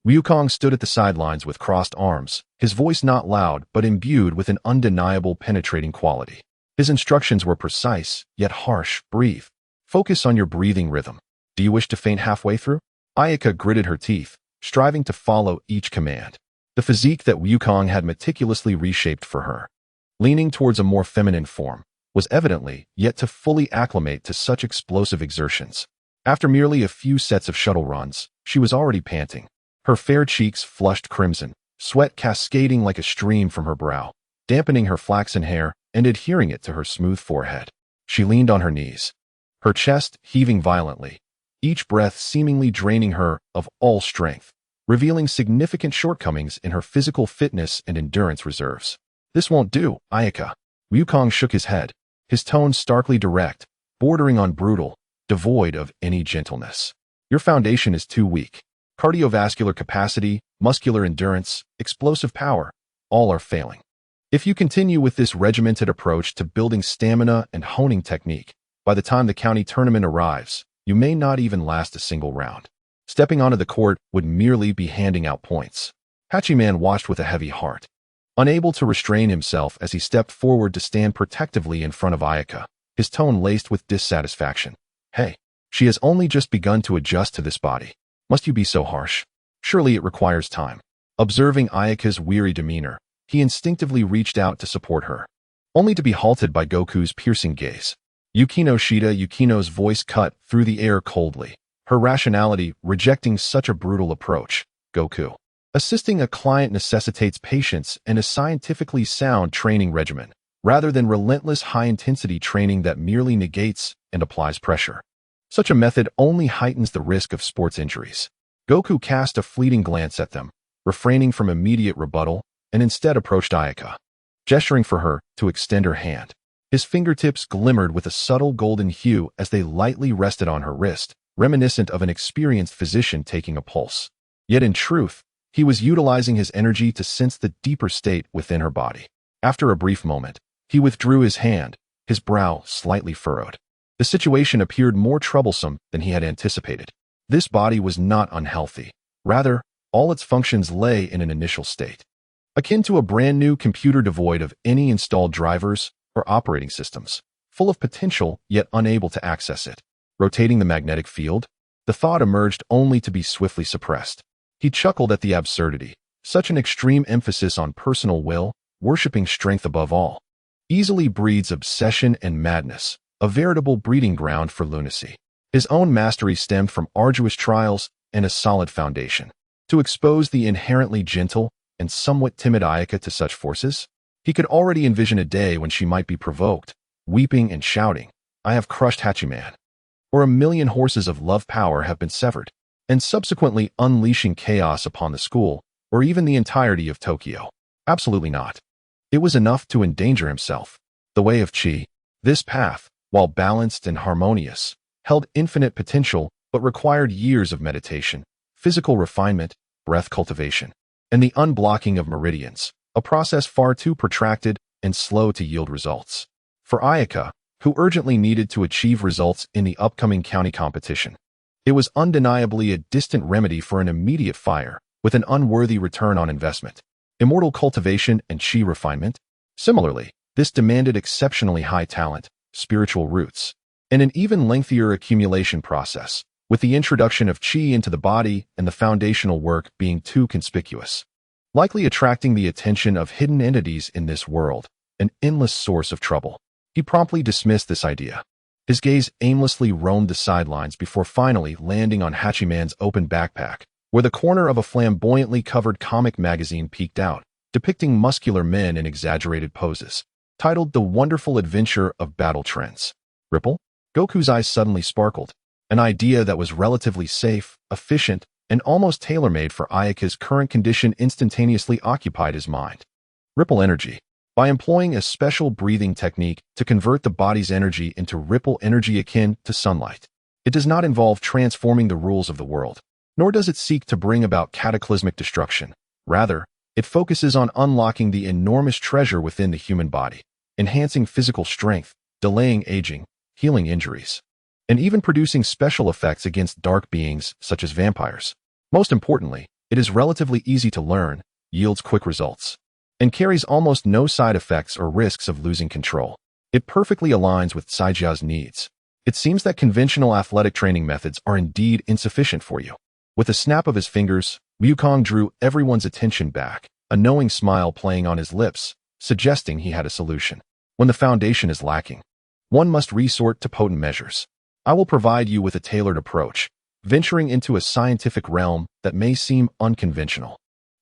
Wukong stood at the sidelines with crossed arms, his voice not loud but imbued with an undeniable penetrating quality. His instructions were precise, yet harsh. Breathe. Focus on your breathing rhythm. Do you wish to faint halfway through? Ayaka gritted her teeth, striving to follow each command. The physique that Wukong had meticulously reshaped for her, leaning towards a more feminine form, was evidently yet to fully acclimate to such explosive exertions. After merely a few sets of shuttle runs, she was already panting. Her fair cheeks flushed crimson, sweat cascading like a stream from her brow, dampening her flaxen hair and adhering it to her smooth forehead. She leaned on her knees, her chest heaving violently, each breath seemingly draining her of all strength, revealing significant shortcomings in her physical fitness and endurance reserves. This won't do, Ayaka. Wukong shook his head, his tone starkly direct, bordering on brutal, devoid of any gentleness. Your foundation is too weak. Cardiovascular capacity, muscular endurance, explosive power, all are failing. If you continue with this regimented approach to building stamina and honing technique, by the time the county tournament arrives, you may not even last a single round. Stepping onto the court would merely be handing out points. Hachiman watched with a heavy heart, unable to restrain himself as he stepped forward to stand protectively in front of Ayaka, his tone laced with dissatisfaction. Hey, she has only just begun to adjust to this body. Must you be so harsh? Surely it requires time. Observing Ayaka's weary demeanor, he instinctively reached out to support her, only to be halted by Goku's piercing gaze. Yukino's voice cut through the air coldly, her rationality rejecting such a brutal approach. Goku. Assisting a client necessitates patience and a scientifically sound training regimen, rather than relentless high-intensity training that merely negates and applies pressure. Such a method only heightens the risk of sports injuries. Goku cast a fleeting glance at them, refraining from immediate rebuttal, and instead approached Ayaka, gesturing for her to extend her hand. His fingertips glimmered with a subtle golden hue as they lightly rested on her wrist, reminiscent of an experienced physician taking a pulse. Yet in truth, he was utilizing his energy to sense the deeper state within her body. After a brief moment, he withdrew his hand, his brow slightly furrowed. The situation appeared more troublesome than he had anticipated. This body was not unhealthy. Rather, all its functions lay in an initial state, akin to a brand new computer devoid of any installed drivers or operating systems, full of potential yet unable to access it. Rotating the magnetic field, the thought emerged only to be swiftly suppressed. He chuckled at the absurdity. Such an extreme emphasis on personal will, worshipping strength above all, easily breeds obsession and madness, a veritable breeding ground for lunacy. His own mastery stemmed from arduous trials and a solid foundation. To expose the inherently gentle and somewhat timid Ayaka to such forces, He could already envision a day when she might be provoked, weeping and shouting, "I have crushed Hachiman." Or a million horses of love power have been severed, and subsequently unleashing chaos upon the school, or even the entirety of Tokyo. Absolutely not. It was enough to endanger himself. The way of Chi. This path, while balanced and harmonious, held infinite potential but required years of meditation, physical refinement, breath cultivation, and the unblocking of meridians, a process far too protracted and slow to yield results. For Ayaka, who urgently needed to achieve results in the upcoming county competition, it was undeniably a distant remedy for an immediate fire with an unworthy return on investment. Immortal cultivation and chi refinement. Similarly, this demanded exceptionally high talent, spiritual roots, and an even lengthier accumulation process, with the introduction of chi into the body and the foundational work being too conspicuous, likely attracting the attention of hidden entities in this world, an endless source of trouble. He promptly dismissed this idea. His gaze aimlessly roamed the sidelines before finally landing on Hachiman's open backpack, where the corner of a flamboyantly covered comic magazine peeked out, depicting muscular men in exaggerated poses. Titled The Wonderful Adventure of Battle Trends. Ripple? Goku's eyes suddenly sparkled. An idea that was relatively safe, efficient, and almost tailor-made for Ayaka's current condition instantaneously occupied his mind. Ripple energy. By employing a special breathing technique to convert the body's energy into ripple energy akin to sunlight, it does not involve transforming the rules of the world, nor does it seek to bring about cataclysmic destruction. Rather, it focuses on unlocking the enormous treasure within the human body, enhancing physical strength, delaying aging, healing injuries, and even producing special effects against dark beings such as vampires. Most importantly, it is relatively easy to learn, yields quick results, and carries almost no side effects or risks of losing control. It perfectly aligns with Saijia's needs. It seems that conventional athletic training methods are indeed insufficient for you. With a snap of his fingers, Wukong drew everyone's attention back, a knowing smile playing on his lips, suggesting he had a solution. When the foundation is lacking, one must resort to potent measures. I will provide you with a tailored approach, venturing into a scientific realm that may seem unconventional.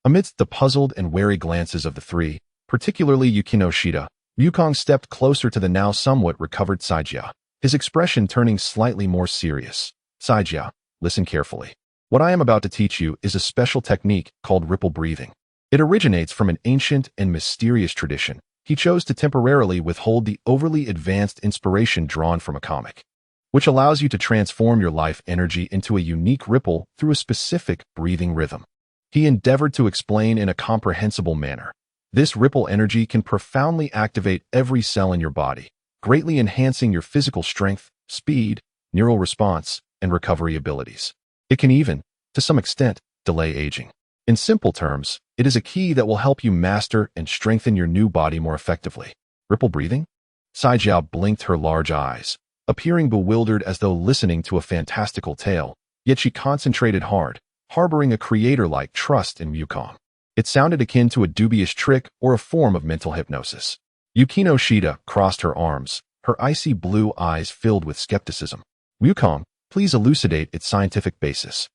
Amidst the puzzled and wary glances of the three, particularly Yukino Shida, Wukong stepped closer to the now somewhat recovered Saijia, his expression turning slightly more serious. Saijia, listen carefully. What I am about to teach you is a special technique called ripple breathing. It originates from an ancient and mysterious tradition. He chose to temporarily withhold the overly advanced inspiration drawn from a comic, which allows you to transform your life energy into a unique ripple through a specific breathing rhythm. He endeavored to explain in a comprehensible manner. This ripple energy can profoundly activate every cell in your body, greatly enhancing your physical strength, speed, neural response, and recovery abilities. It can even, to some extent, delay aging. In simple terms, it is a key that will help you master and strengthen your new body more effectively. Ripple breathing? Saijiao blinked her large eyes, appearing bewildered as though listening to a fantastical tale, yet she concentrated hard, harboring a creator-like trust in Wukong. It sounded akin to a dubious trick or a form of mental hypnosis. Yukino Shida crossed her arms, her icy blue eyes filled with skepticism. Wukong, please elucidate its scientific basis.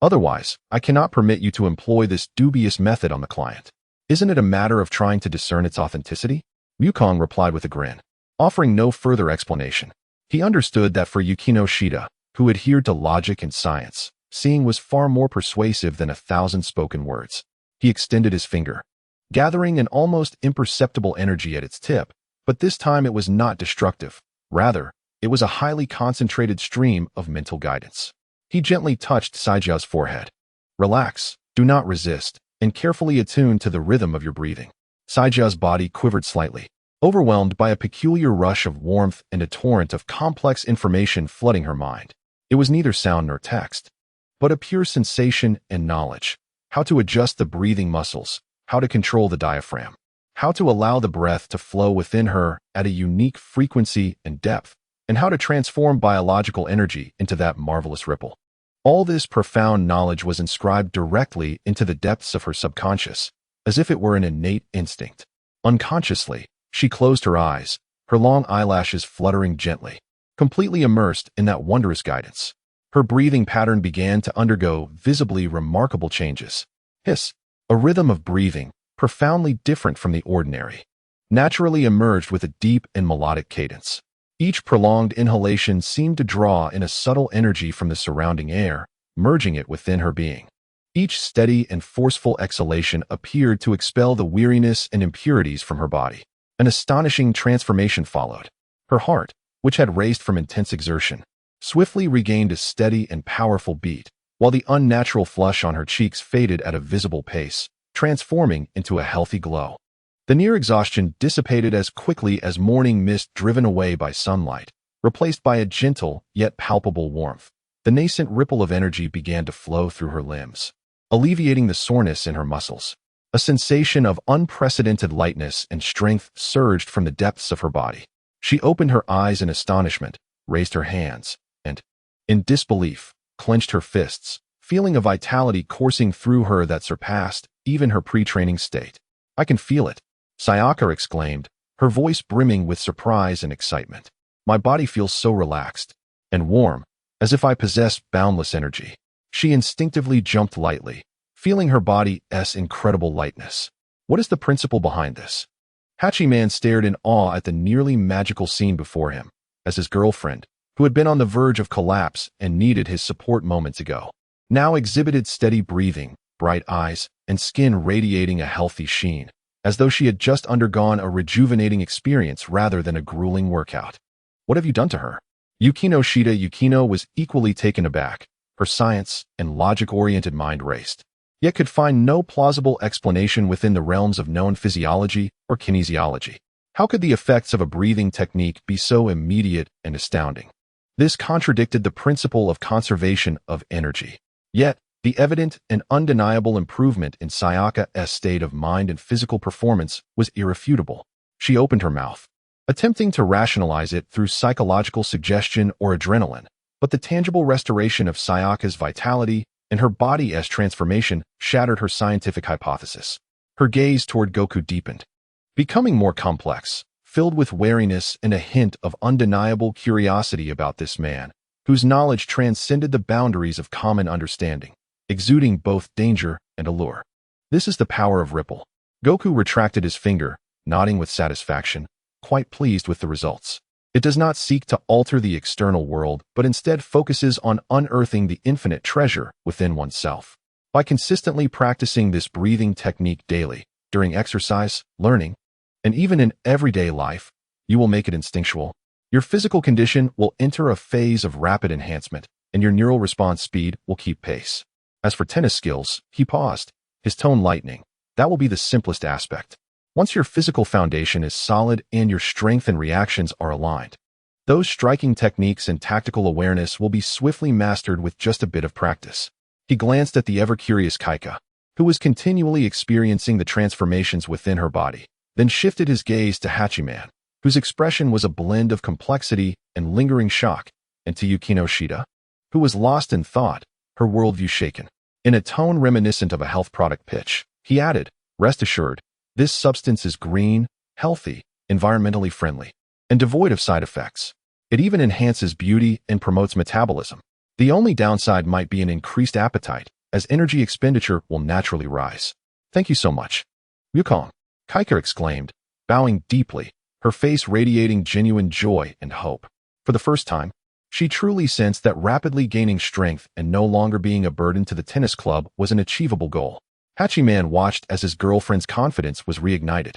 Otherwise, I cannot permit you to employ this dubious method on the client. Isn't it a matter of trying to discern its authenticity? Wukong replied with a grin, offering no further explanation. He understood that for Yukino Shida, who adhered to logic and science, seeing was far more persuasive than 1,000 spoken words. He extended his finger, gathering an almost imperceptible energy at its tip, but this time it was not destructive. Rather, it was a highly concentrated stream of mental guidance. He gently touched Saijia's forehead. Relax, do not resist, and carefully attune to the rhythm of your breathing. Saijia's body quivered slightly, overwhelmed by a peculiar rush of warmth and a torrent of complex information flooding her mind. It was neither sound nor text, but a pure sensation and knowledge. How to adjust the breathing muscles, how to control the diaphragm, how to allow the breath to flow within her at a unique frequency and depth, and how to transform biological energy into that marvelous ripple. All this profound knowledge was inscribed directly into the depths of her subconscious, as if it were an innate instinct. Unconsciously, she closed her eyes, her long eyelashes fluttering gently, completely immersed in that wondrous guidance. Her breathing pattern began to undergo visibly remarkable changes. Hiss, a rhythm of breathing, profoundly different from the ordinary. naturally emerged with a deep and melodic cadence. Each prolonged inhalation seemed to draw in a subtle energy from the surrounding air, merging it within her being. Each steady and forceful exhalation appeared to expel the weariness and impurities from her body. An astonishing transformation followed. Her heart, which had raced from intense exertion, swiftly regained a steady and powerful beat, while the unnatural flush on her cheeks faded at a visible pace, transforming into a healthy glow. The near exhaustion dissipated as quickly as morning mist driven away by sunlight, replaced by a gentle yet palpable warmth. The nascent ripple of energy began to flow through her limbs, alleviating the soreness in her muscles. A sensation of unprecedented lightness and strength surged from the depths of her body. She opened her eyes in astonishment, raised her hands, and, in disbelief, clenched her fists, feeling a vitality coursing through her that surpassed even her pre-training state. "I can feel it," Sayaka exclaimed, her voice brimming with surprise and excitement. "My body feels so relaxed and warm, as if I possessed boundless energy." She instinctively jumped lightly, feeling her body's incredible lightness. What is the principle behind this? Hachiman stared in awe at the nearly magical scene before him, as his girlfriend, who had been on the verge of collapse and needed his support moments ago, now exhibited steady breathing, bright eyes, and skin radiating a healthy sheen, as though she had just undergone a rejuvenating experience rather than a grueling workout. "What have you done to her?" Yukino was equally taken aback. Her science and logic-oriented mind raced, yet could find no plausible explanation within the realms of known physiology or kinesiology. How could the effects of a breathing technique be so immediate and astounding? This contradicted the principle of conservation of energy. Yet, the evident and undeniable improvement in Sayaka's state of mind and physical performance was irrefutable. She opened her mouth, attempting to rationalize it through psychological suggestion or adrenaline, but the tangible restoration of Sayaka's vitality and her body's transformation shattered her scientific hypothesis. Her gaze toward Goku deepened, becoming more complex, filled with wariness and a hint of undeniable curiosity about this man, whose knowledge transcended the boundaries of common understanding, exuding both danger and allure. "This is the power of ripple." Goku retracted his finger, nodding with satisfaction, quite pleased with the results. It does not seek to alter the external world, but instead focuses on unearthing the infinite treasure within oneself. By consistently practicing this breathing technique daily, during exercise, learning, and even in everyday life, you will make it instinctual. Your physical condition will enter a phase of rapid enhancement, and your neural response speed will keep pace. As for tennis skills, he paused, his tone lightening. That will be the simplest aspect. Once your physical foundation is solid and your strength and reactions are aligned, those striking techniques and tactical awareness will be swiftly mastered with just a bit of practice. He glanced at the ever-curious Kaika, who was continually experiencing the transformations within her body, then shifted his gaze to Hachiman, whose expression was a blend of complexity and lingering shock, and to Yukino, who was lost in thought, her worldview shaken. In a tone reminiscent of a health product pitch, he added, "Rest assured, this substance is green, healthy, environmentally friendly, and devoid of side effects. It even enhances beauty and promotes metabolism. The only downside might be an increased appetite, as energy expenditure will naturally rise." "Thank you so much, Yukong," Kaika exclaimed, bowing deeply, her face radiating genuine joy and hope. For the first time, she truly sensed that rapidly gaining strength and no longer being a burden to the tennis club was an achievable goal. Hachiman watched as his girlfriend's confidence was reignited,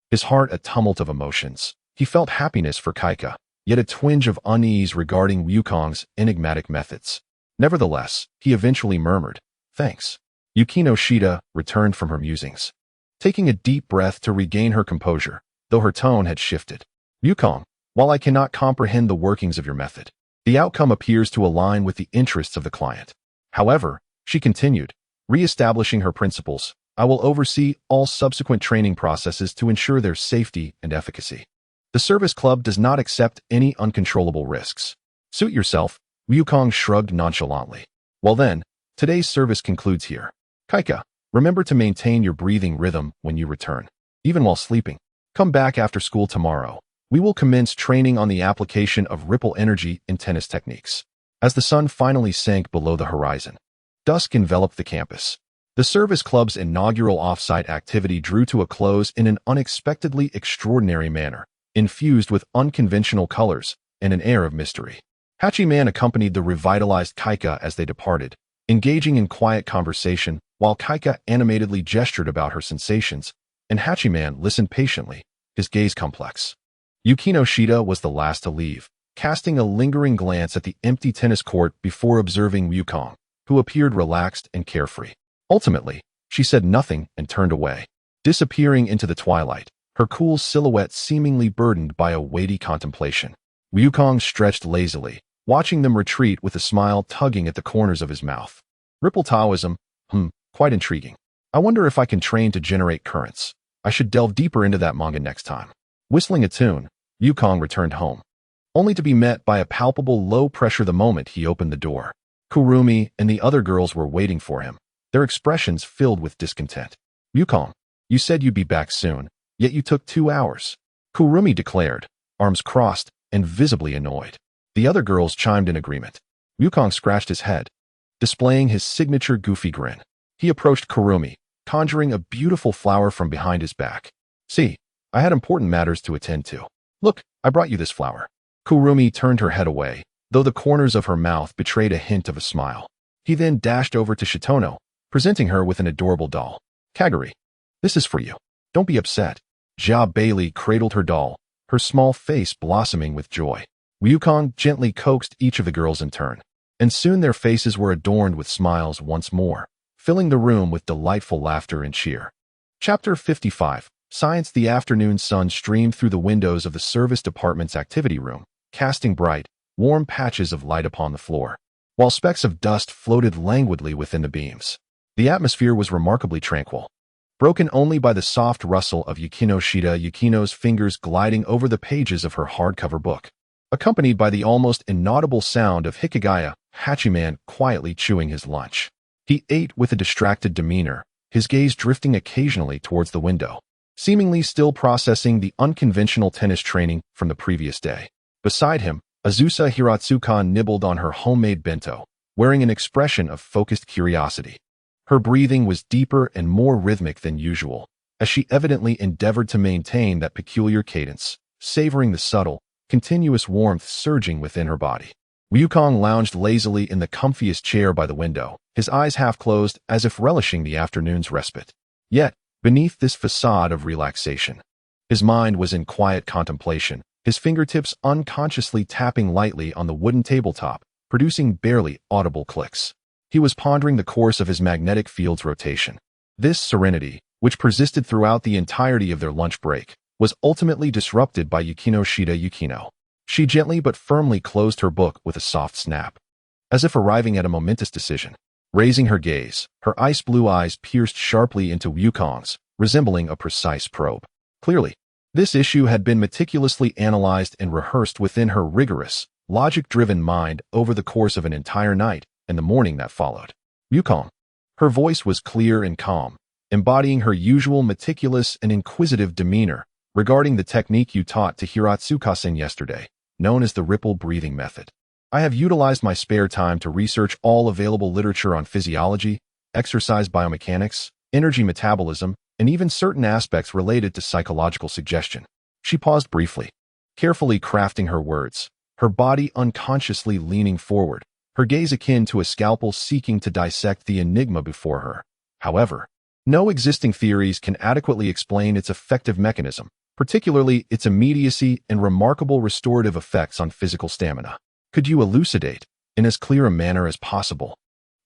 his heart a tumult of emotions. He felt happiness for Kaika, yet a twinge of unease regarding Yukong's enigmatic methods. Nevertheless, he eventually murmured, "Thanks." Yukino returned from her musings, taking a deep breath to regain her composure, though her tone had shifted. "Yukong, while I cannot comprehend the workings of your method, the outcome appears to align with the interests of the client. However," she continued, re-establishing her principles, "I will oversee all subsequent training processes to ensure their safety and efficacy. The service club does not accept any uncontrollable risks. Suit yourself." Yukong shrugged nonchalantly. "Well then, today's service concludes here. Kaika, remember to maintain your breathing rhythm when you return, even while sleeping. Come back after school tomorrow. We will commence training on the application of ripple energy in tennis techniques." As the sun finally sank below the horizon, dusk enveloped the campus. The service club's inaugural off-site activity drew to a close in an unexpectedly extraordinary manner, infused with unconventional colors and an air of mystery. Hachiman accompanied the revitalized Kaika as they departed, engaging in quiet conversation while Kaika animatedly gestured about her sensations, and Hachiman listened patiently, his gaze complex. Yukino Shida was the last to leave, casting a lingering glance at the empty tennis court before observing Wukong, who appeared relaxed and carefree. Ultimately, she said nothing and turned away, disappearing into the twilight, her cool silhouette seemingly burdened by a weighty contemplation. Wukong stretched lazily, watching them retreat with a smile tugging at the corners of his mouth. Ripple Taoism, quite intriguing. I wonder if I can train to generate currents. I should delve deeper into that manga next time. Whistling a tune, Wukong returned home, only to be met by a palpable low pressure the moment he opened the door. Kurumi and the other girls were waiting for him, their expressions filled with discontent. Wukong, you said you'd be back soon, yet you took 2 hours. Kurumi declared, arms crossed and visibly annoyed. The other girls chimed in agreement. Wukong scratched his head, displaying his signature goofy grin. He approached Kurumi, conjuring a beautiful flower from behind his back. See, I had important matters to attend to. Look, I brought you this flower. Kurumi turned her head away, though the corners of her mouth betrayed a hint of a smile. He then dashed over to Shitono, presenting her with an adorable doll. Kaguri, this is for you. Don't be upset. Jia Bailey cradled her doll, her small face blossoming with joy. Wukong gently coaxed each of the girls in turn, and soon their faces were adorned with smiles once more, filling the room with delightful laughter and cheer. Chapter 55. Science. The afternoon sun streamed through the windows of the service department's activity room, casting bright, warm patches of light upon the floor, while specks of dust floated languidly within the beams. The atmosphere was remarkably tranquil, broken only by the soft rustle of Yukino Shida, Yukino's fingers gliding over the pages of her hardcover book, accompanied by the almost inaudible sound of Hikigaya, Hachiman, quietly chewing his lunch. He ate with a distracted demeanor, his gaze drifting occasionally towards the window, seemingly still processing the unconventional tennis training from the previous day. Beside him, Azusa Hiratsukan nibbled on her homemade bento, wearing an expression of focused curiosity. Her breathing was deeper and more rhythmic than usual, as she evidently endeavored to maintain that peculiar cadence, savoring the subtle, continuous warmth surging within her body. Wukong lounged lazily in the comfiest chair by the window, his eyes half closed as if relishing the afternoon's respite. Yet, beneath this facade of relaxation, his mind was in quiet contemplation, his fingertips unconsciously tapping lightly on the wooden tabletop, producing barely audible clicks. He was pondering the course of his magnetic field's rotation. This serenity, which persisted throughout the entirety of their lunch break, was ultimately disrupted by Yukino Shida Yukino. She gently but firmly closed her book with a soft snap, as if arriving at a momentous decision. Raising her gaze, her ice-blue eyes pierced sharply into Wukong's, resembling a precise probe. Clearly, this issue had been meticulously analyzed and rehearsed within her rigorous, logic-driven mind over the course of an entire night and the morning that followed. Wukong. Her voice was clear and calm, embodying her usual meticulous and inquisitive demeanor regarding the technique you taught to Hiratsuka-sen yesterday, known as the ripple breathing method. I have utilized my spare time to research all available literature on physiology, exercise biomechanics, energy metabolism, and even certain aspects related to psychological suggestion. She paused briefly, carefully crafting her words, her body unconsciously leaning forward, her gaze akin to a scalpel seeking to dissect the enigma before her. However, no existing theories can adequately explain its effective mechanism, particularly its immediacy and remarkable restorative effects on physical stamina. Could you elucidate, in as clear a manner as possible,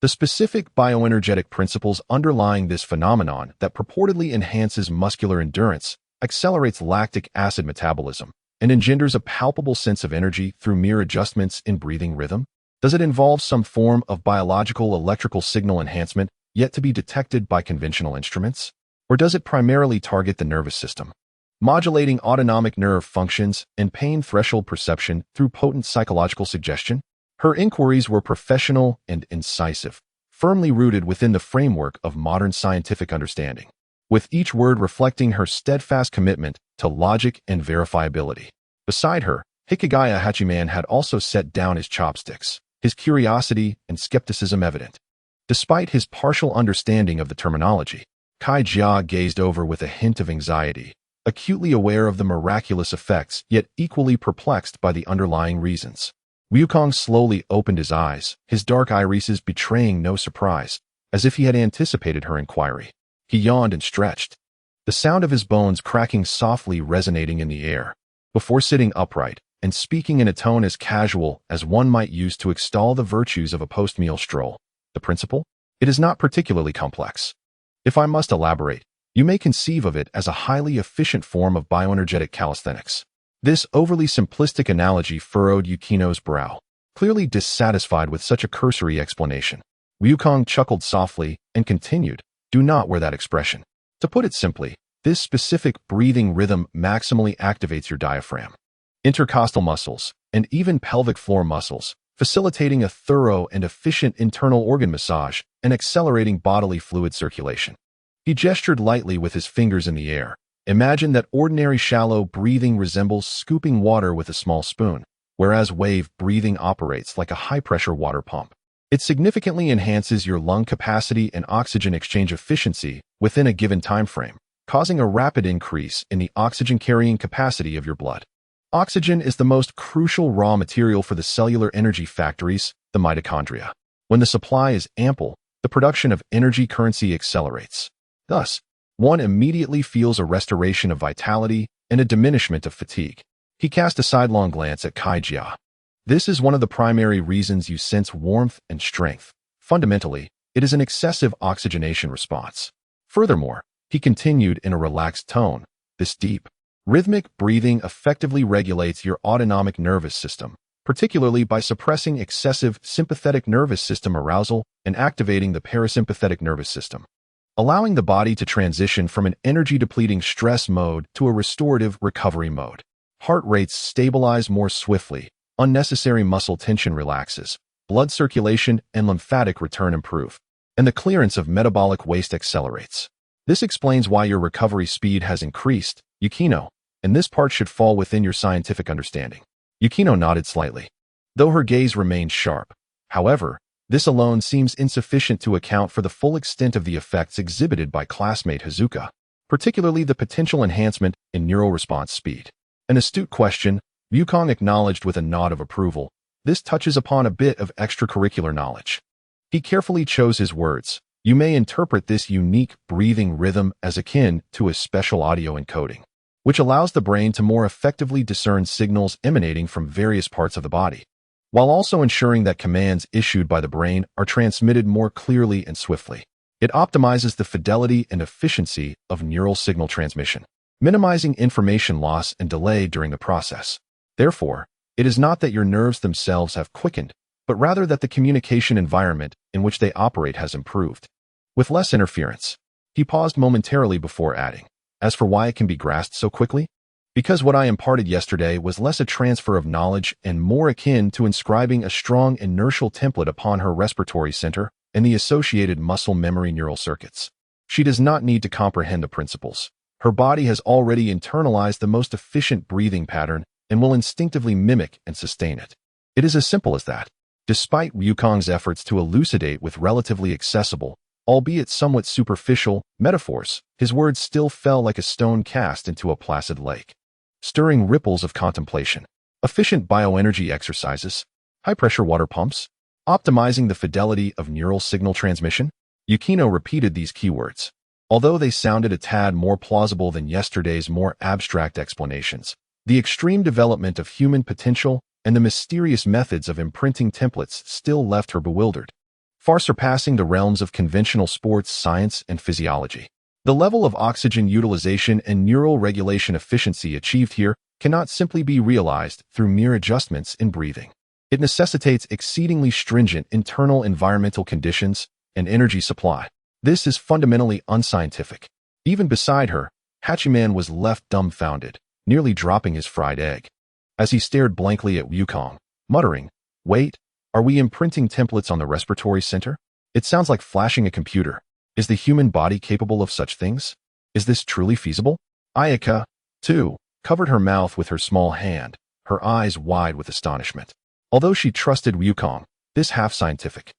the specific bioenergetic principles underlying this phenomenon that purportedly enhances muscular endurance, accelerates lactic acid metabolism, and engenders a palpable sense of energy through mere adjustments in breathing rhythm? Does it involve some form of biological electrical signal enhancement yet to be detected by conventional instruments? Or does it primarily target the nervous system, modulating autonomic nerve functions and pain threshold perception through potent psychological suggestion? Her inquiries were professional and incisive, firmly rooted within the framework of modern scientific understanding, with each word reflecting her steadfast commitment to logic and verifiability. Beside her, Hikigaya Hachiman had also set down his chopsticks, his curiosity and skepticism evident. Despite his partial understanding of the terminology, Kai Jia gazed over with a hint of anxiety, acutely aware of the miraculous effects, yet equally perplexed by the underlying reasons. Wukong slowly opened his eyes, his dark irises betraying no surprise, as if he had anticipated her inquiry. He yawned and stretched, the sound of his bones cracking softly resonating in the air. Before sitting upright and speaking in a tone as casual as one might use to extol the virtues of a post-meal stroll, the principle? It is not particularly complex. If I must elaborate, you may conceive of it as a highly efficient form of bioenergetic calisthenics. This overly simplistic analogy furrowed Yukino's brow, clearly dissatisfied with such a cursory explanation. Wukong chuckled softly and continued, "Do not wear that expression. To put it simply, this specific breathing rhythm maximally activates your diaphragm, intercostal muscles, and even pelvic floor muscles, facilitating a thorough and efficient internal organ massage and accelerating bodily fluid circulation." He gestured lightly with his fingers in the air. Imagine that ordinary shallow breathing resembles scooping water with a small spoon, whereas wave breathing operates like a high-pressure water pump. It significantly enhances your lung capacity and oxygen exchange efficiency within a given time frame, causing a rapid increase in the oxygen-carrying capacity of your blood. Oxygen is the most crucial raw material for the cellular energy factories, the mitochondria. When the supply is ample, the production of energy currency accelerates. Thus, one immediately feels a restoration of vitality and a diminishment of fatigue. He cast a sidelong glance at Kai Jia. This is one of the primary reasons you sense warmth and strength. Fundamentally, it is an excessive oxygenation response. Furthermore, he continued in a relaxed tone, this deep, rhythmic breathing effectively regulates your autonomic nervous system, particularly by suppressing excessive sympathetic nervous system arousal and activating the parasympathetic nervous system, allowing the body to transition from an energy-depleting stress mode to a restorative recovery mode. Heart rates stabilize more swiftly, unnecessary muscle tension relaxes, blood circulation and lymphatic return improve, and the clearance of metabolic waste accelerates. This explains why your recovery speed has increased, Yukino, and this part should fall within your scientific understanding. Yukino nodded slightly, though her gaze remained sharp. However, this alone seems insufficient to account for the full extent of the effects exhibited by classmate Hazuka, particularly the potential enhancement in neural response speed. An astute question, Wukong acknowledged with a nod of approval. This touches upon a bit of extracurricular knowledge. He carefully chose his words. You may interpret this unique breathing rhythm as akin to a special audio encoding, which allows the brain to more effectively discern signals emanating from various parts of the body, while also ensuring that commands issued by the brain are transmitted more clearly and swiftly. It optimizes the fidelity and efficiency of neural signal transmission, minimizing information loss and delay during the process. Therefore, it is not that your nerves themselves have quickened, but rather that the communication environment in which they operate has improved, with less interference. He paused momentarily before adding, as for why it can be grasped so quickly? Because what I imparted yesterday was less a transfer of knowledge and more akin to inscribing a strong inertial template upon her respiratory center and the associated muscle memory neural circuits. She does not need to comprehend the principles. Her body has already internalized the most efficient breathing pattern and will instinctively mimic and sustain it. It is as simple as that. Despite Wukong's efforts to elucidate with relatively accessible, albeit somewhat superficial, metaphors, his words still fell like a stone cast into a placid lake, stirring ripples of contemplation. Efficient bioenergy exercises, high-pressure water pumps, optimizing the fidelity of neural signal transmission. Yukino repeated these keywords. Although they sounded a tad more plausible than yesterday's more abstract explanations, the extreme development of human potential and the mysterious methods of imprinting templates still left her bewildered, far surpassing the realms of conventional sports science and physiology. The level of oxygen utilization and neural regulation efficiency achieved here cannot simply be realized through mere adjustments in breathing. It necessitates exceedingly stringent internal environmental conditions and energy supply. This is fundamentally unscientific. Even beside her, Hachiman was left dumbfounded, nearly dropping his fried egg, as he stared blankly at Wukong, muttering, "Wait, are we imprinting templates on the respiratory center? It sounds like flashing a computer. Is the human body capable of such things? Is this truly feasible?" Ayaka, too, covered her mouth with her small hand, her eyes wide with astonishment. Although she trusted Wukong, this half-scientific,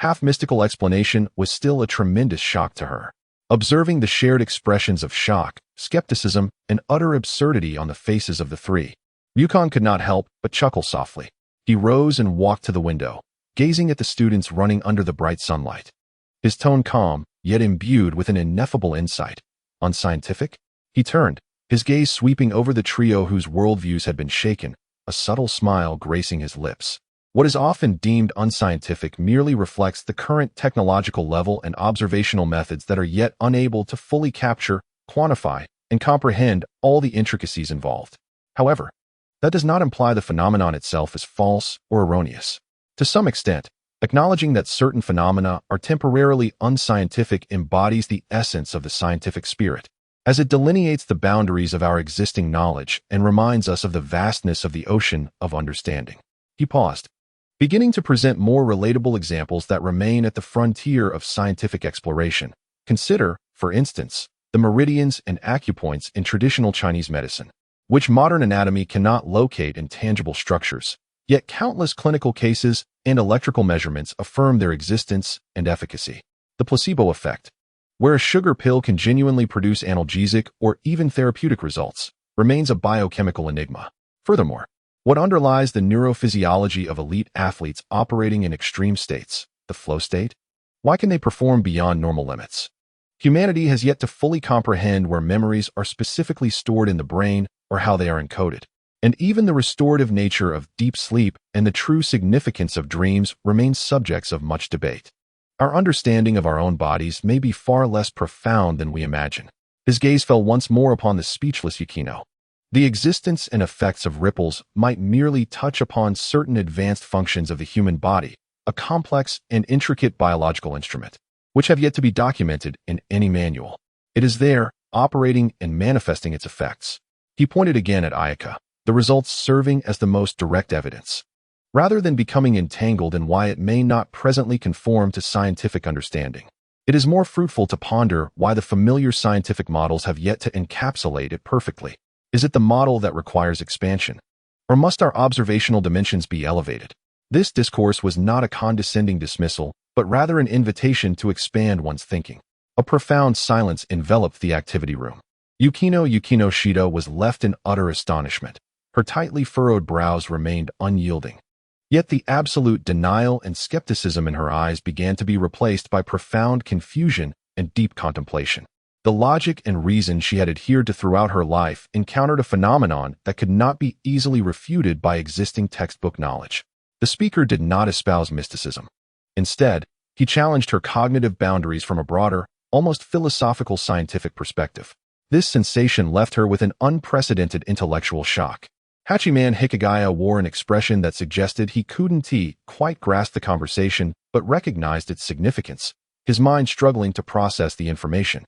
half-mystical explanation was still a tremendous shock to her. Observing the shared expressions of shock, skepticism, and utter absurdity on the faces of the three, Yukon could not help but chuckle softly. He rose and walked to the window, gazing at the students running under the bright sunlight. His tone calm, yet imbued with an ineffable insight. Unscientific? He turned, his gaze sweeping over the trio whose worldviews had been shaken, a subtle smile gracing his lips. What is often deemed unscientific merely reflects the current technological level and observational methods that are yet unable to fully capture, quantify, and comprehend all the intricacies involved. However, that does not imply the phenomenon itself is false or erroneous. To some extent, acknowledging that certain phenomena are temporarily unscientific embodies the essence of the scientific spirit, as it delineates the boundaries of our existing knowledge and reminds us of the vastness of the ocean of understanding. He paused, beginning to present more relatable examples that remain at the frontier of scientific exploration. Consider, for instance, the meridians and acupoints in traditional Chinese medicine, which modern anatomy cannot locate in tangible structures. Yet countless clinical cases and electrical measurements affirm their existence and efficacy. The placebo effect, where a sugar pill can genuinely produce analgesic or even therapeutic results, remains a biochemical enigma. Furthermore, what underlies the neurophysiology of elite athletes operating in extreme states, the flow state? Why can they perform beyond normal limits? Humanity has yet to fully comprehend where memories are specifically stored in the brain or how they are encoded. And even the restorative nature of deep sleep and the true significance of dreams remain subjects of much debate. Our understanding of our own bodies may be far less profound than we imagine. His gaze fell once more upon the speechless Yukino. The existence and effects of ripples might merely touch upon certain advanced functions of the human body, a complex and intricate biological instrument, which have yet to be documented in any manual. It is there, operating and manifesting its effects. He pointed again at Ayaka, the results serving as the most direct evidence. Rather than becoming entangled in why it may not presently conform to scientific understanding, it is more fruitful to ponder why the familiar scientific models have yet to encapsulate it perfectly. Is it the model that requires expansion? Or must our observational dimensions be elevated? This discourse was not a condescending dismissal, but rather an invitation to expand one's thinking. A profound silence enveloped the activity room. Yukino Shida was left in utter astonishment. Her tightly furrowed brows remained unyielding. Yet the absolute denial and skepticism in her eyes began to be replaced by profound confusion and deep contemplation. The logic and reason she had adhered to throughout her life encountered a phenomenon that could not be easily refuted by existing textbook knowledge. The speaker did not espouse mysticism. Instead, he challenged her cognitive boundaries from a broader, almost philosophical scientific perspective. This sensation left her with an unprecedented intellectual shock. Hachiman Hikigaya wore an expression that suggested he couldn't quite grasp the conversation, but recognized its significance, his mind struggling to process the information.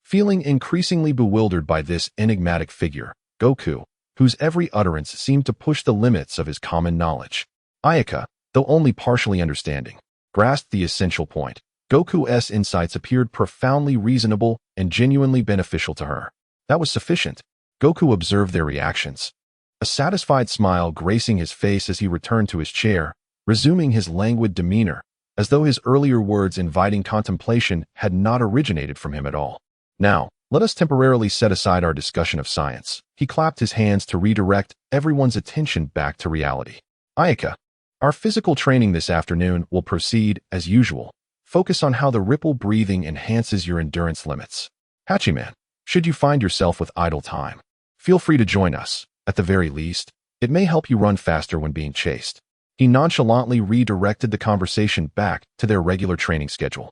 Feeling increasingly bewildered by this enigmatic figure, Goku, whose every utterance seemed to push the limits of his common knowledge. Ayaka, though only partially understanding, grasped the essential point. Goku's insights appeared profoundly reasonable and genuinely beneficial to her. That was sufficient. Goku observed their reactions, a satisfied smile gracing his face as he returned to his chair, resuming his languid demeanor, as though his earlier words inviting contemplation had not originated from him at all. Now, let us temporarily set aside our discussion of science. He clapped his hands to redirect everyone's attention back to reality. Ayaka, our physical training this afternoon will proceed as usual. Focus on how the ripple breathing enhances your endurance limits. Hachiman, should you find yourself with idle time, feel free to join us. At the very least, it may help you run faster when being chased. He nonchalantly redirected the conversation back to their regular training schedule,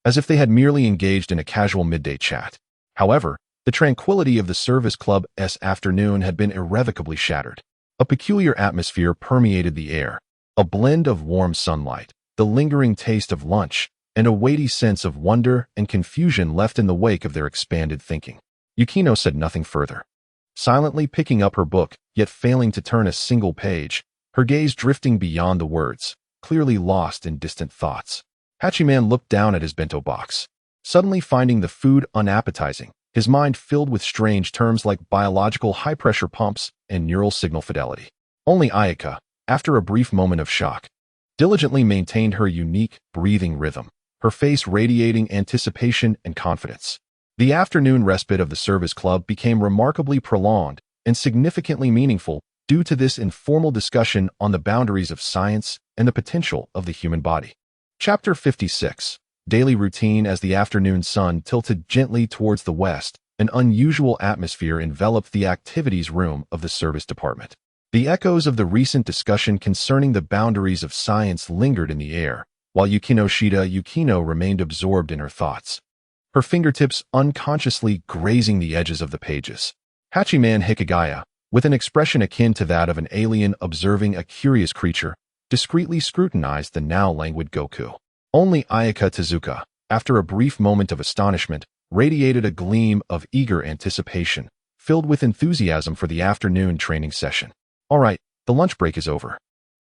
as if they had merely engaged in a casual midday chat. However, the tranquility of the service club's afternoon had been irrevocably shattered. A peculiar atmosphere permeated the air, a blend of warm sunlight, the lingering taste of lunch, and a weighty sense of wonder and confusion left in the wake of their expanded thinking. Yukino said nothing further. Silently picking up her book, yet failing to turn a single page, her gaze drifting beyond the words, clearly lost in distant thoughts. Hachiman looked down at his bento box, suddenly finding the food unappetizing, his mind filled with strange terms like biological high-pressure pumps and neural signal fidelity. Only Ayaka, after a brief moment of shock, diligently maintained her unique breathing rhythm, her face radiating anticipation and confidence. The afternoon respite of the service club became remarkably prolonged and significantly meaningful due to this informal discussion on the boundaries of science and the potential of the human body. Chapter 56. Daily routine. As the afternoon sun tilted gently towards the west, an unusual atmosphere enveloped the activities room of the service department. The echoes of the recent discussion concerning the boundaries of science lingered in the air, while Yukino remained absorbed in her thoughts, her fingertips unconsciously grazing the edges of the pages. Hachiman Hikigaya, with an expression akin to that of an alien observing a curious creature, discreetly scrutinized the now languid Goku. Only Ayaka Tezuka, after a brief moment of astonishment, radiated a gleam of eager anticipation, filled with enthusiasm for the afternoon training session. All right, the lunch break is over.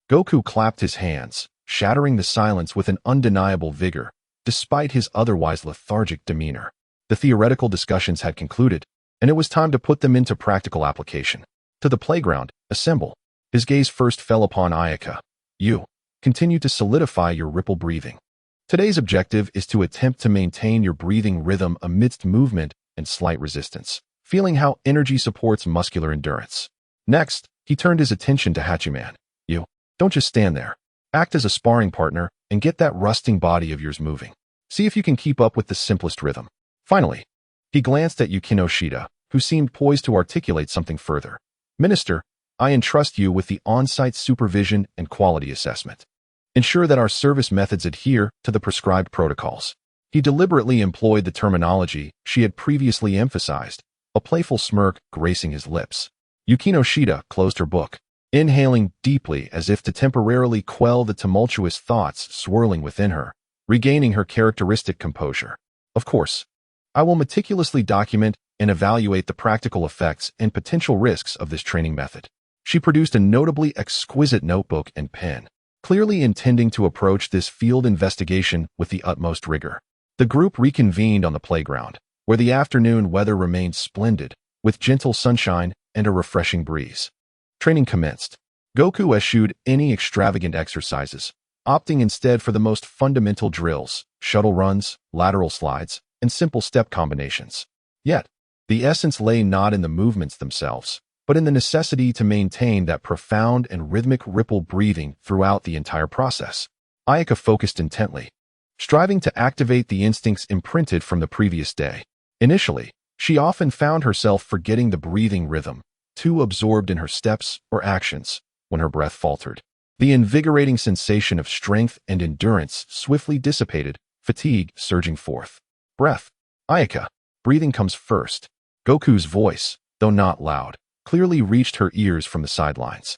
Goku clapped his hands, shattering the silence with an undeniable vigor, despite his otherwise lethargic demeanor. The theoretical discussions had concluded, and it was time to put them into practical application. To the playground, assemble. His gaze first fell upon Ayaka. You continue to solidify your ripple breathing. Today's objective is to attempt to maintain your breathing rhythm amidst movement and slight resistance, feeling how energy supports muscular endurance. Next, he turned his attention to Hachiman. You don't just stand there. Act as a sparring partner and get that rusting body of yours moving. See if you can keep up with the simplest rhythm. Finally, he glanced at Yukino, who seemed poised to articulate something further. Minister, I entrust you with the on-site supervision and quality assessment. Ensure that our service methods adhere to the prescribed protocols. He deliberately employed the terminology she had previously emphasized, a playful smirk gracing his lips. Yukino closed her book, inhaling deeply as if to temporarily quell the tumultuous thoughts swirling within her, regaining her characteristic composure. Of course, I will meticulously document and evaluate the practical effects and potential risks of this training method. She produced a notably exquisite notebook and pen, clearly intending to approach this field investigation with the utmost rigor. The group reconvened on the playground, where the afternoon weather remained splendid, with gentle sunshine and a refreshing breeze. Training commenced. Goku eschewed any extravagant exercises, opting instead for the most fundamental drills, shuttle runs, lateral slides, and simple step combinations. Yet, the essence lay not in the movements themselves, but in the necessity to maintain that profound and rhythmic ripple breathing throughout the entire process. Ayaka focused intently, striving to activate the instincts imprinted from the previous day. Initially, she often found herself forgetting the breathing rhythm, too absorbed in her steps or actions when her breath faltered. The invigorating sensation of strength and endurance swiftly dissipated, fatigue surging forth. Breath. Ayaka. Breathing comes first. Goku's voice, though not loud, clearly reached her ears from the sidelines,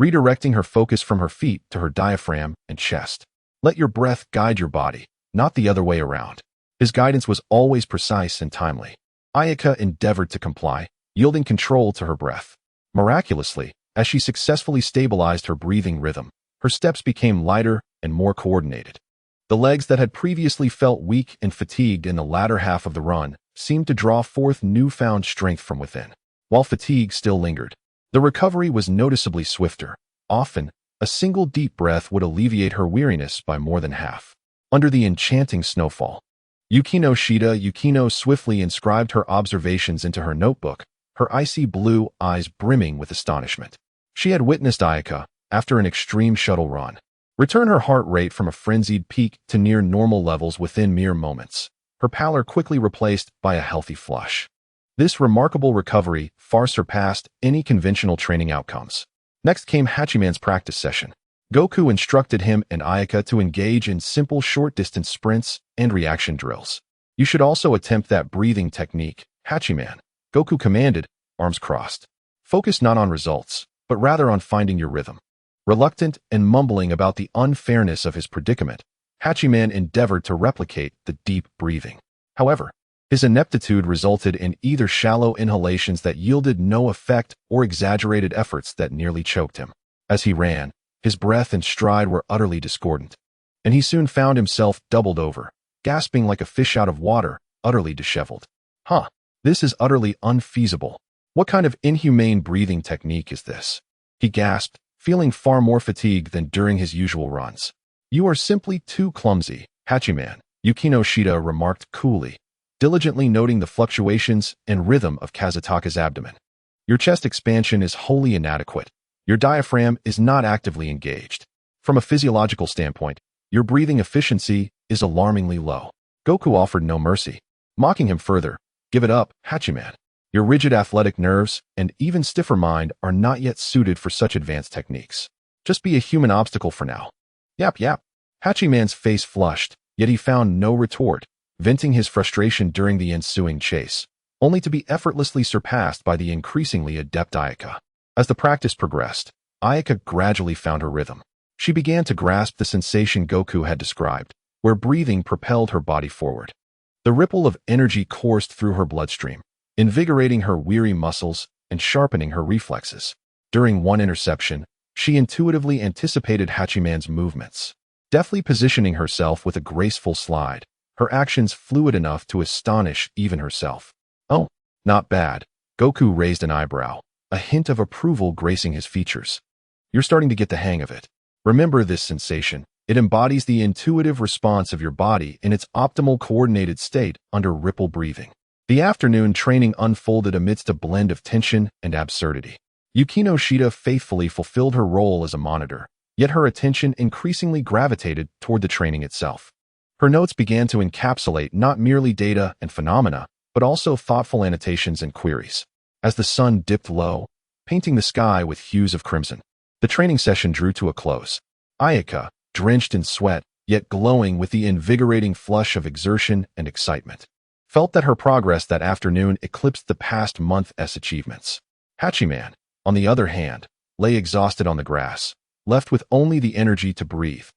redirecting her focus from her feet to her diaphragm and chest. Let your breath guide your body, not the other way around. His guidance was always precise and timely. Ayaka endeavored to comply, yielding control to her breath. Miraculously, as she successfully stabilized her breathing rhythm, her steps became lighter and more coordinated. The legs that had previously felt weak and fatigued in the latter half of the run seemed to draw forth newfound strength from within. While fatigue still lingered, the recovery was noticeably swifter. Often, a single deep breath would alleviate her weariness by more than half. Under the enchanting snowfall, Yukino swiftly inscribed her observations into her notebook, her icy blue eyes brimming with astonishment. She had witnessed Ayaka, after an extreme shuttle run, return her heart rate from a frenzied peak to near normal levels within mere moments, her pallor quickly replaced by a healthy flush. This remarkable recovery far surpassed any conventional training outcomes. Next came Hachiman's practice session. Goku instructed him and Ayaka to engage in simple short-distance sprints and reaction drills. You should also attempt that breathing technique, Hachiman, Goku commanded, arms crossed. Focus not on results, but rather on finding your rhythm. Reluctant and mumbling about the unfairness of his predicament, Hachiman endeavored to replicate the deep breathing. However, his ineptitude resulted in either shallow inhalations that yielded no effect or exaggerated efforts that nearly choked him. As he ran, his breath and stride were utterly discordant, and he soon found himself doubled over, gasping like a fish out of water, utterly disheveled. This is utterly unfeasible. What kind of inhumane breathing technique is this? He gasped, feeling far more fatigued than during his usual runs. "You are simply too clumsy, Hachiman," Yukino Shida remarked coolly, diligently noting the fluctuations and rhythm of Kazutaka's abdomen. "Your chest expansion is wholly inadequate. Your diaphragm is not actively engaged. From a physiological standpoint, your breathing efficiency is alarmingly low." Goku offered no mercy, mocking him further. "Give it up, Hachiman. Your rigid athletic nerves and even stiffer mind are not yet suited for such advanced techniques. Just be a human obstacle for now." "Yap yap." Hachiman's face flushed, yet he found no retort, venting his frustration during the ensuing chase, only to be effortlessly surpassed by the increasingly adept Ayaka. As the practice progressed, Ayaka gradually found her rhythm. She began to grasp the sensation Goku had described, where breathing propelled her body forward. The ripple of energy coursed through her bloodstream, invigorating her weary muscles and sharpening her reflexes. During one interception, she intuitively anticipated Hachiman's movements. Deftly positioning herself with a graceful slide, her actions fluid enough to astonish even herself. "Oh, not bad." Goku raised an eyebrow, a hint of approval gracing his features. "You're starting to get the hang of it. Remember this sensation. It embodies the intuitive response of your body in its optimal coordinated state under ripple breathing." The afternoon training unfolded amidst a blend of tension and absurdity. Yukino Shida faithfully fulfilled her role as a monitor, yet her attention increasingly gravitated toward the training itself. Her notes began to encapsulate not merely data and phenomena, but also thoughtful annotations and queries. As the sun dipped low, painting the sky with hues of crimson, the training session drew to a close. Ayaka, drenched in sweat, yet glowing with the invigorating flush of exertion and excitement, felt that her progress that afternoon eclipsed the past month's achievements. Hachiman, on the other hand, lay exhausted on the grass, left with only the energy to breathe.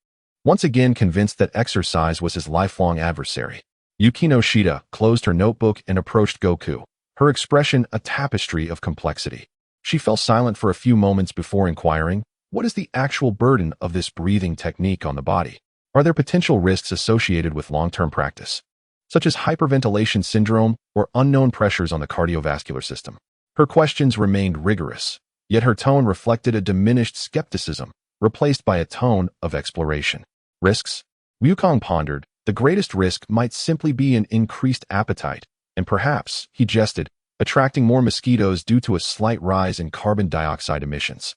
Once again convinced that exercise was his lifelong adversary, Yukino Shida closed her notebook and approached Goku, her expression a tapestry of complexity. She fell silent for a few moments before inquiring, "What is the actual burden of this breathing technique on the body? Are there potential risks associated with long-term practice, such as hyperventilation syndrome or unknown pressures on the cardiovascular system?" Her questions remained rigorous, yet her tone reflected a diminished skepticism, replaced by a tone of exploration. "Risks?" Wukong pondered. "The greatest risk might simply be an increased appetite, and perhaps," he jested, "attracting more mosquitoes due to a slight rise in carbon dioxide emissions."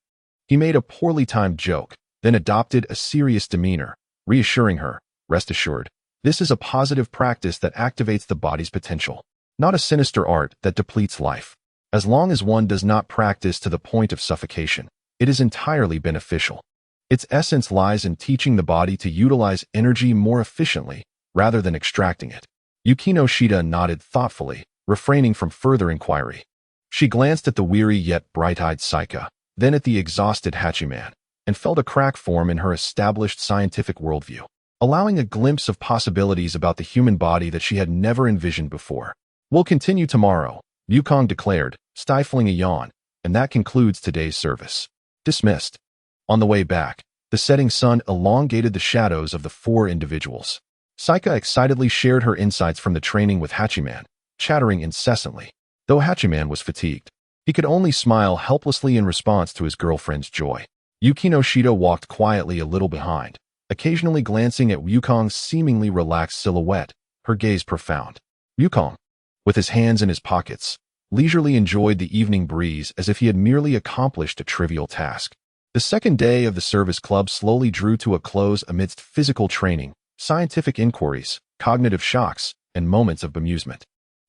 He made a poorly timed joke, then adopted a serious demeanor, reassuring her, "Rest assured, this is a positive practice that activates the body's potential, not a sinister art that depletes life. As long as one does not practice to the point of suffocation, it is entirely beneficial. Its essence lies in teaching the body to utilize energy more efficiently rather than extracting it." Yukino Shida nodded thoughtfully, refraining from further inquiry. She glanced at the weary yet bright-eyed Saika, then at the exhausted Hachiman, and felt a crack form in her established scientific worldview, allowing a glimpse of possibilities about the human body that she had never envisioned before. "We'll continue tomorrow," Wukong declared, stifling a yawn, "and that concludes today's service." Dismissed. On the way back, the setting sun elongated the shadows of the four individuals. Saika excitedly shared her insights from the training with Hachiman, chattering incessantly. Though Hachiman was fatigued, he could only smile helplessly in response to his girlfriend's joy. Yukino Shida walked quietly a little behind, occasionally glancing at Wukong's seemingly relaxed silhouette, her gaze profound. Wukong, with his hands in his pockets, leisurely enjoyed the evening breeze as if he had merely accomplished a trivial task. The second day of the service club slowly drew to a close amidst physical training, scientific inquiries, cognitive shocks, and moments of bemusement.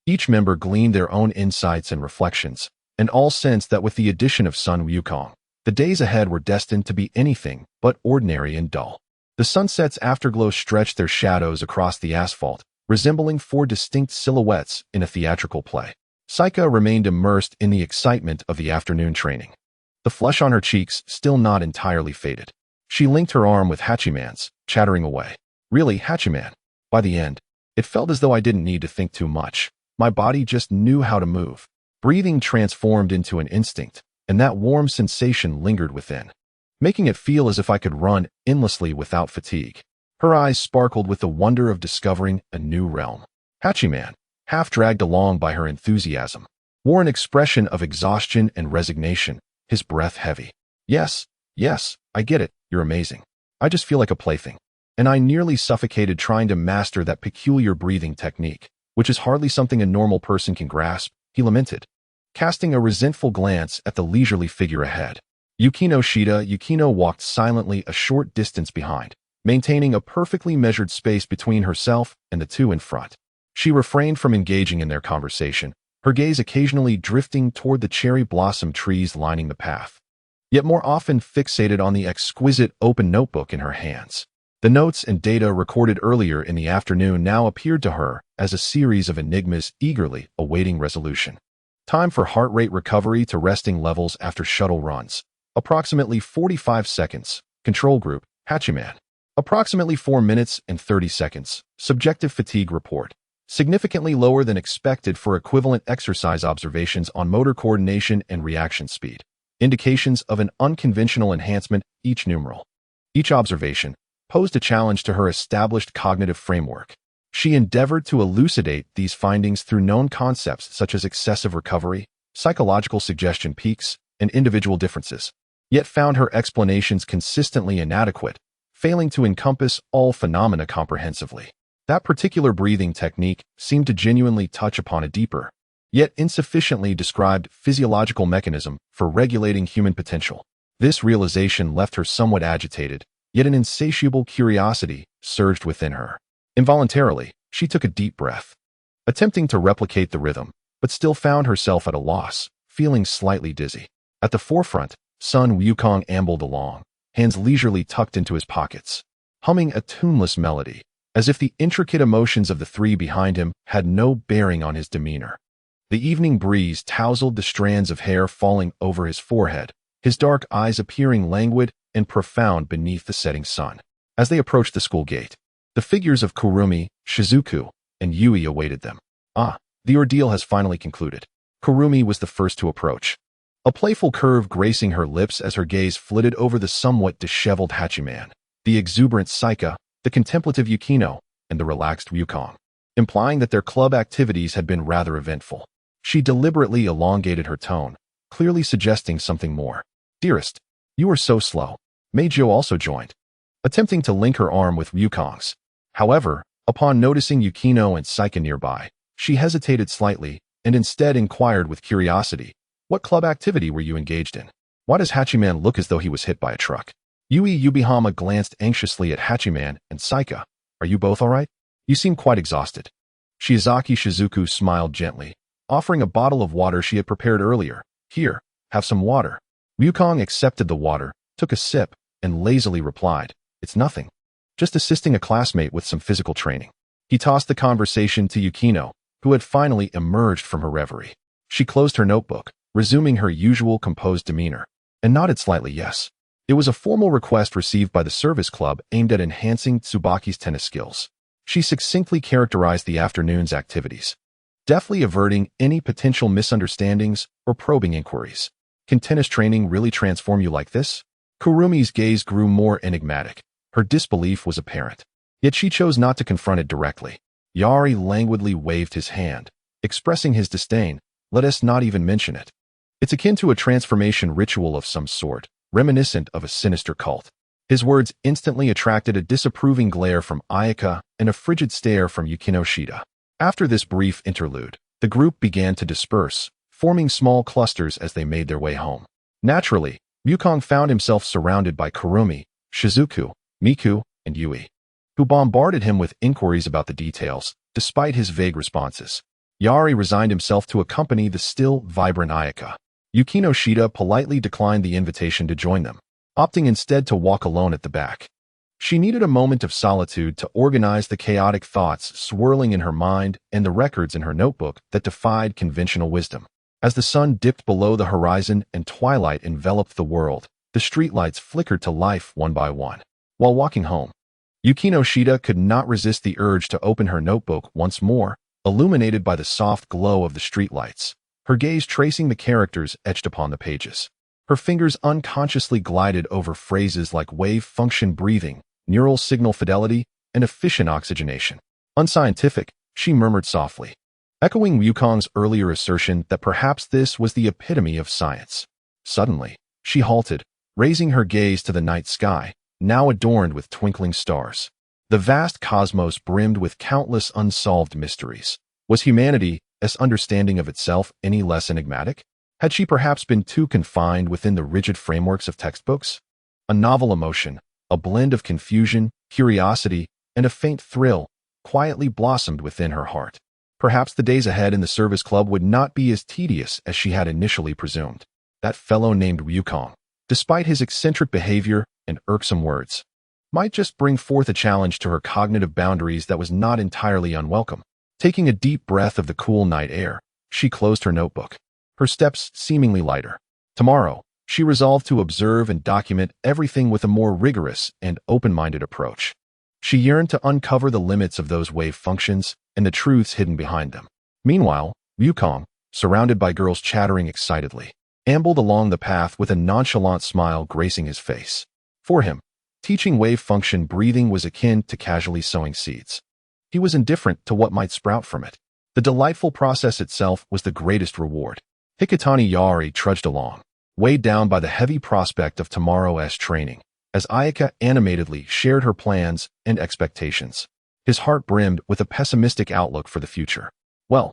Each member gleaned their own insights and reflections, and all sensed that with the addition of Sun Wukong, the days ahead were destined to be anything but ordinary and dull. The sunset's afterglow stretched their shadows across the asphalt, resembling four distinct silhouettes in a theatrical play. Saika remained immersed in the excitement of the afternoon training, the flush on her cheeks still not entirely faded. She linked her arm with Hachiman's, chattering away. "Really, Hachiman, by the end, it felt as though I didn't need to think too much. My body just knew how to move." Breathing transformed into an instinct, and that warm sensation lingered within, making it feel as if I could run endlessly without fatigue. Her eyes sparkled with the wonder of discovering a new realm. Hachiman, half dragged along by her enthusiasm, wore an expression of exhaustion and resignation, his breath heavy. "Yes, Yes, I get it, you're amazing. I just feel like a plaything. And I nearly suffocated trying to master that peculiar breathing technique, which is hardly something a normal person can grasp, he lamented, casting a resentful glance at the leisurely figure ahead. Yukino walked silently a short distance behind, maintaining a perfectly measured space between herself and the two in front. She refrained from engaging in their conversation, her gaze occasionally drifting toward the cherry blossom trees lining the path, yet more often fixated on the exquisite open notebook in her hands. The notes and data recorded earlier in the afternoon now appeared to her as a series of enigmas eagerly awaiting resolution. Time for heart rate recovery to resting levels after shuttle runs. Approximately 45 seconds. Control group, Hachiman. Approximately 4 minutes and 30 seconds. Subjective fatigue report. Significantly lower than expected for equivalent exercise observations on motor coordination and reaction speed. Indications of an unconventional enhancement, each numeral. Each observation posed a challenge to her established cognitive framework. She endeavored to elucidate these findings through known concepts such as excessive recovery, psychological suggestion peaks, and individual differences, yet found her explanations consistently inadequate, failing to encompass all phenomena comprehensively. That particular breathing technique seemed to genuinely touch upon a deeper, yet insufficiently described physiological mechanism for regulating human potential. This realization left her somewhat agitated, yet an insatiable curiosity surged within her. Involuntarily, she took a deep breath, attempting to replicate the rhythm, but still found herself at a loss, feeling slightly dizzy. At the forefront, Sun Wukong ambled along, hands leisurely tucked into his pockets, humming a tuneless melody, as if the intricate emotions of the three behind him had no bearing on his demeanor. The evening breeze tousled the strands of hair falling over his forehead, his dark eyes appearing languid and profound beneath the setting sun. As they approached the school gate, the figures of Kurumi, Shizuku, and Yui awaited them. The ordeal has finally concluded. Kurumi was the first to approach, a playful curve gracing her lips as her gaze flitted over the somewhat disheveled Hachiman, the exuberant Saika, the contemplative Yukino, and the relaxed Wukong, implying that their club activities had been rather eventful. She deliberately elongated her tone, clearly suggesting something more. Dearest, you are so slow. Meijo also joined, attempting to link her arm with Wukong's. However, upon noticing Yukino and Saika nearby, she hesitated slightly and instead inquired with curiosity, "What club activity were you engaged in? Why does Hachiman look as though he was hit by a truck?" Yui Yubihama glanced anxiously at Hachiman and Saika. "Are you both all right? You seem quite exhausted." Shiozaki Shizuku smiled gently, offering a bottle of water she had prepared earlier. "Here, have some water." Wukong accepted the water, took a sip, and lazily replied, "It's nothing. Just assisting a classmate with some physical training." He tossed the conversation to Yukino, who had finally emerged from her reverie. She closed her notebook, resuming her usual composed demeanor, and nodded slightly yes. It was a formal request received by the service club aimed at enhancing Tsubaki's tennis skills. She succinctly characterized the afternoon's activities, deftly averting any potential misunderstandings or probing inquiries. "Can tennis training really transform you like this?" Kurumi's gaze grew more enigmatic. Her disbelief was apparent, yet she chose not to confront it directly. Yari languidly waved his hand, expressing his disdain. "Let us not even mention it. It's akin to a transformation ritual of some sort, reminiscent of a sinister cult." His words instantly attracted a disapproving glare from Ayaka and a frigid stare from Yukinoshita. After this brief interlude, the group began to disperse, forming small clusters as they made their way home. Naturally, Wukong found himself surrounded by Kurumi, Shizuku, Miku, and Yui, who bombarded him with inquiries about the details, despite his vague responses. Yari resigned himself to accompany the still vibrant Ayaka. Yukinoshita politely declined the invitation to join them, opting instead to walk alone at the back. She needed a moment of solitude to organize the chaotic thoughts swirling in her mind and the records in her notebook that defied conventional wisdom. As the sun dipped below the horizon and twilight enveloped the world, the streetlights flickered to life one by one. While walking home, Yukinoshita could not resist the urge to open her notebook once more, illuminated by the soft glow of the streetlights, her gaze tracing the characters etched upon the pages. Her fingers unconsciously glided over phrases like wave function breathing, neural signal fidelity, and efficient oxygenation. "Unscientific," she murmured softly, echoing Wukong's earlier assertion that perhaps this was the epitome of science. Suddenly, she halted, raising her gaze to the night sky, now adorned with twinkling stars. The vast cosmos brimmed with countless unsolved mysteries. Was humanity's understanding of itself any less enigmatic? Had she perhaps been too confined within the rigid frameworks of textbooks? A novel emotion, a blend of confusion, curiosity, and a faint thrill, quietly blossomed within her heart. Perhaps the days ahead in the service club would not be as tedious as she had initially presumed. That fellow named Wukong, despite his eccentric behavior and irksome words, might just bring forth a challenge to her cognitive boundaries that was not entirely unwelcome. Taking a deep breath of the cool night air, she closed her notebook, her steps seemingly lighter. Tomorrow, she resolved to observe and document everything with a more rigorous and open-minded approach. She yearned to uncover the limits of those wave functions and the truths hidden behind them. Meanwhile, Wukong, surrounded by girls chattering excitedly, ambled along the path with a nonchalant smile gracing his face. For him, teaching wave function breathing was akin to casually sowing seeds. He was indifferent to what might sprout from it. The delightful process itself was the greatest reward. Hikitani Yari trudged along, weighed down by the heavy prospect of tomorrow's training, as Ayaka animatedly shared her plans and expectations. His heart brimmed with a pessimistic outlook for the future. Well,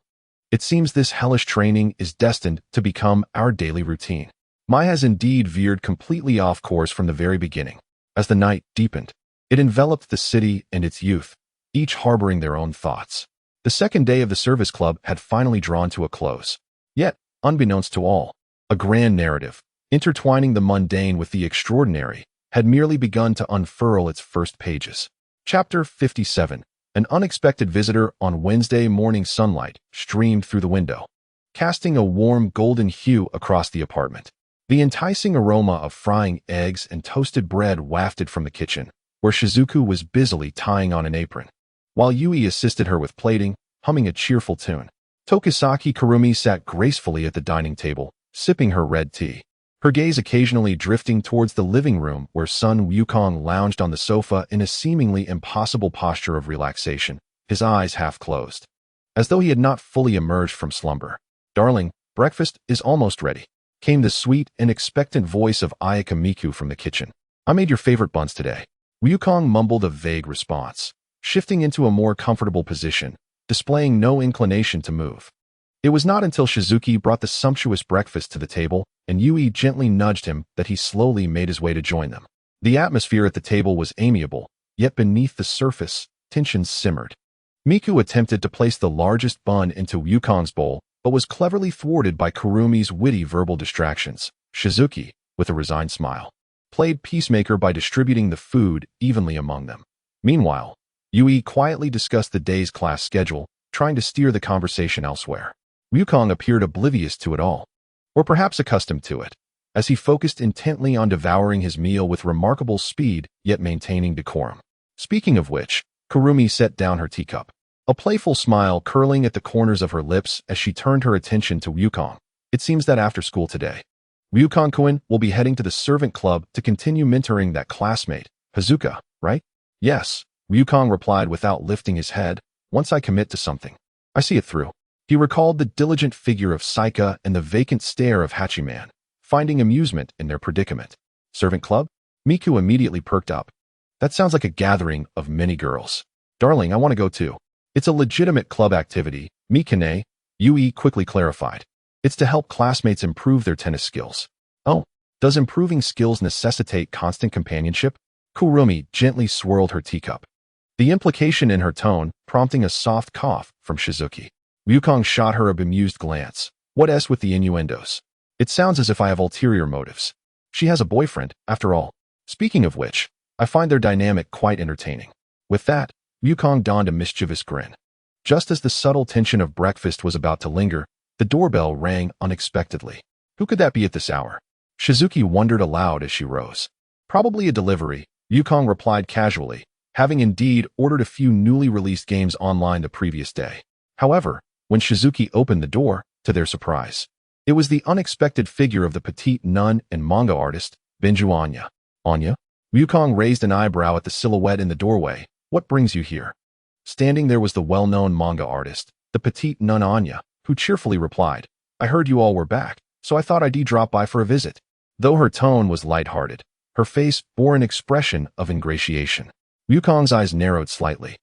it seems this hellish training is destined to become our daily routine. Mai has indeed veered completely off course from the very beginning. As the night deepened, it enveloped the city and its youth, each harboring their own thoughts. The second day of the service club had finally drawn to a close. Yet, unbeknownst to all, a grand narrative, intertwining the mundane with the extraordinary, had merely begun to unfurl its first pages. Chapter 57. An unexpected visitor on Wednesday morning. Sunlight streamed through the window, casting a warm golden hue across the apartment. The enticing aroma of frying eggs and toasted bread wafted from the kitchen, where Shizuku was busily tying on an apron, while Yui assisted her with plating, humming a cheerful tune. Tokisaki Kurumi sat gracefully at the dining table, sipping her red tea, her gaze occasionally drifting towards the living room where son Wukong lounged on the sofa in a seemingly impossible posture of relaxation, his eyes half closed, as though he had not fully emerged from slumber. "Darling, breakfast is almost ready," came the sweet and expectant voice of Ayaka Miku from the kitchen. "I made your favorite buns today." Wukong mumbled a vague response, shifting into a more comfortable position, displaying no inclination to move. It was not until Shizuki brought the sumptuous breakfast to the table and Yui gently nudged him that he slowly made his way to join them. The atmosphere at the table was amiable, yet beneath the surface, tensions simmered. Miku attempted to place the largest bun into Wukong's bowl, but was cleverly thwarted by Kurumi's witty verbal distractions. Shizuki, with a resigned smile, played peacemaker by distributing the food evenly among them. Meanwhile, Yui quietly discussed the day's class schedule, trying to steer the conversation elsewhere. Wukong appeared oblivious to it all, or perhaps accustomed to it, as he focused intently on devouring his meal with remarkable speed yet maintaining decorum. Speaking of which, Kurumi set down her teacup, a playful smile curling at the corners of her lips as she turned her attention to Wukong. "It seems that after school today, Wukong-kun will be heading to the servant club to continue mentoring that classmate, Hazuka, right?" "Yes," Wukong replied without lifting his head. "Once I commit to something, I see it through." He recalled the diligent figure of Saika and the vacant stare of Hachiman, finding amusement in their predicament. "Servant club?" Miku immediately perked up. "That sounds like a gathering of many girls." "Darling, I want to go too." "It's a legitimate club activity, Mikane," Yui quickly clarified. "It's to help classmates improve their tennis skills." "Oh, does improving skills necessitate constant companionship?" Kurumi gently swirled her teacup, the implication in her tone prompting a soft cough from Shizuki. Wukong shot her a bemused glance. "What with the innuendos? It sounds as if I have ulterior motives." "She has a boyfriend, after all. Speaking of which, I find their dynamic quite entertaining." With that, Wukong donned a mischievous grin. Just as the subtle tension of breakfast was about to linger, the doorbell rang unexpectedly. Who could that be at this hour? Shizuki wondered aloud as she rose. "Probably a delivery," Wukong replied casually, having indeed ordered a few newly released games online the previous day. However, when Shizuki opened the door, to their surprise, it was the unexpected figure of the petite nun and manga artist, Benju Anya. "Anya?" Wukong raised an eyebrow at the silhouette in the doorway. "What brings you here?" Standing there was the well-known manga artist, the petite nun Anya, who cheerfully replied, "I heard you all were back, so I thought I'd drop by for a visit." Though her tone was lighthearted, her face bore an expression of ingratiation. Wukong's eyes narrowed slightly.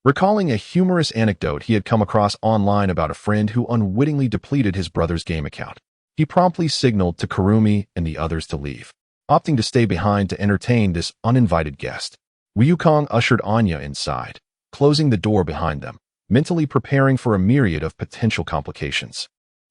Recalling a humorous anecdote he had come across online about a friend who unwittingly depleted his brother's game account, he promptly signaled to Kurumi and the others to leave, opting to stay behind to entertain this uninvited guest. Wukong ushered Anya inside, closing the door behind them, mentally preparing for a myriad of potential complications.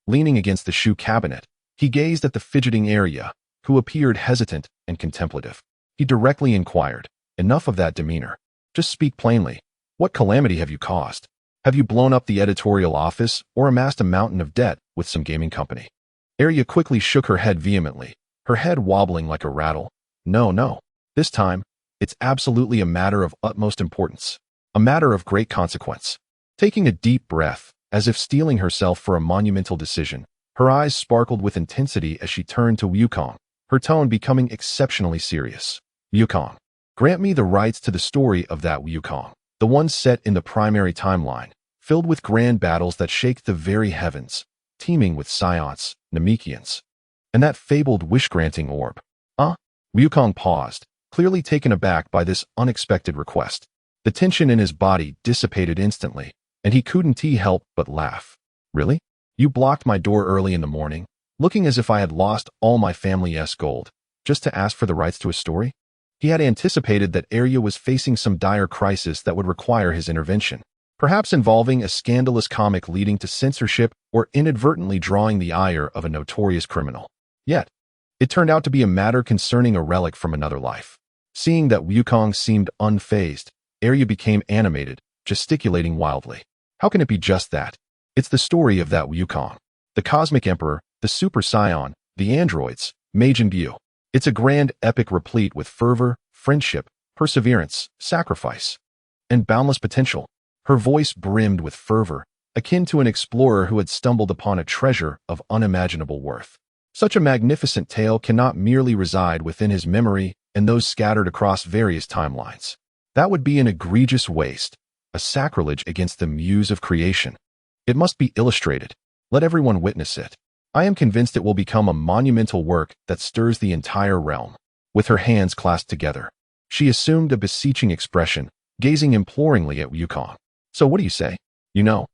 Leaning against the shoe cabinet, he gazed at the fidgeting Arya, who appeared hesitant and contemplative. He directly inquired, "Enough of that demeanor. Just speak plainly. What calamity have you caused? Have you blown up the editorial office or amassed a mountain of debt with some gaming company?" Arya quickly shook her head vehemently, her head wobbling like a rattle. No. This time, it's absolutely a matter of utmost importance. A matter of great consequence." Taking a deep breath, as if steeling herself for a monumental decision, her eyes sparkled with intensity as she turned to Wukong, her tone becoming exceptionally serious. "Wukong, grant me the rights to the story of that Wukong, the one set in the primary timeline, filled with grand battles that shake the very heavens, teeming with Saiyans, Namekians, and that fabled wish-granting orb." Wukong paused, clearly taken aback by this unexpected request. The tension in his body dissipated instantly, and he couldn't help but laugh. "Really? You blocked my door early in the morning, looking as if I had lost all my family's gold, just to ask for the rights to a story?" He had anticipated that Arya was facing some dire crisis that would require his intervention, perhaps involving a scandalous comic leading to censorship or inadvertently drawing the ire of a notorious criminal. Yet, it turned out to be a matter concerning a relic from another life. Seeing that Wukong seemed unfazed, Arya became animated, gesticulating wildly. "How can it be just that? It's the story of that Wukong, the Cosmic Emperor, the Super Saiyan, the androids, Majin Buu. It's a grand epic replete with fervor, friendship, perseverance, sacrifice, and boundless potential." Her voice brimmed with fervor, akin to an explorer who had stumbled upon a treasure of unimaginable worth. Such a magnificent tale cannot merely reside within his memory and those scattered across various timelines. That would be an egregious waste, a sacrilege against the muse of creation. It must be illustrated. Let everyone witness it. I am convinced it will become a monumental work that stirs the entire realm. With her hands clasped together, she assumed a beseeching expression, gazing imploringly at Wukong. "So what do you say? You know,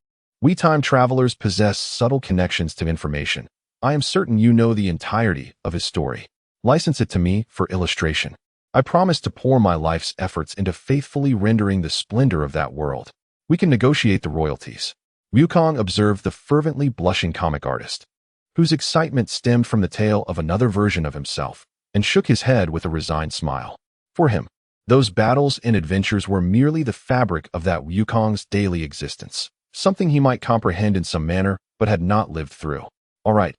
we time travelers possess subtle connections to information. I am certain you know the entirety of his story. License it to me for illustration. I promise to pour my life's efforts into faithfully rendering the splendor of that world. We can negotiate the royalties." Wukong observed the fervently blushing comic artist, whose excitement stemmed from the tale of another version of himself, and shook his head with a resigned smile. For him, those battles and adventures were merely the fabric of that Wukong's daily existence, something he might comprehend in some manner but had not lived through. All right,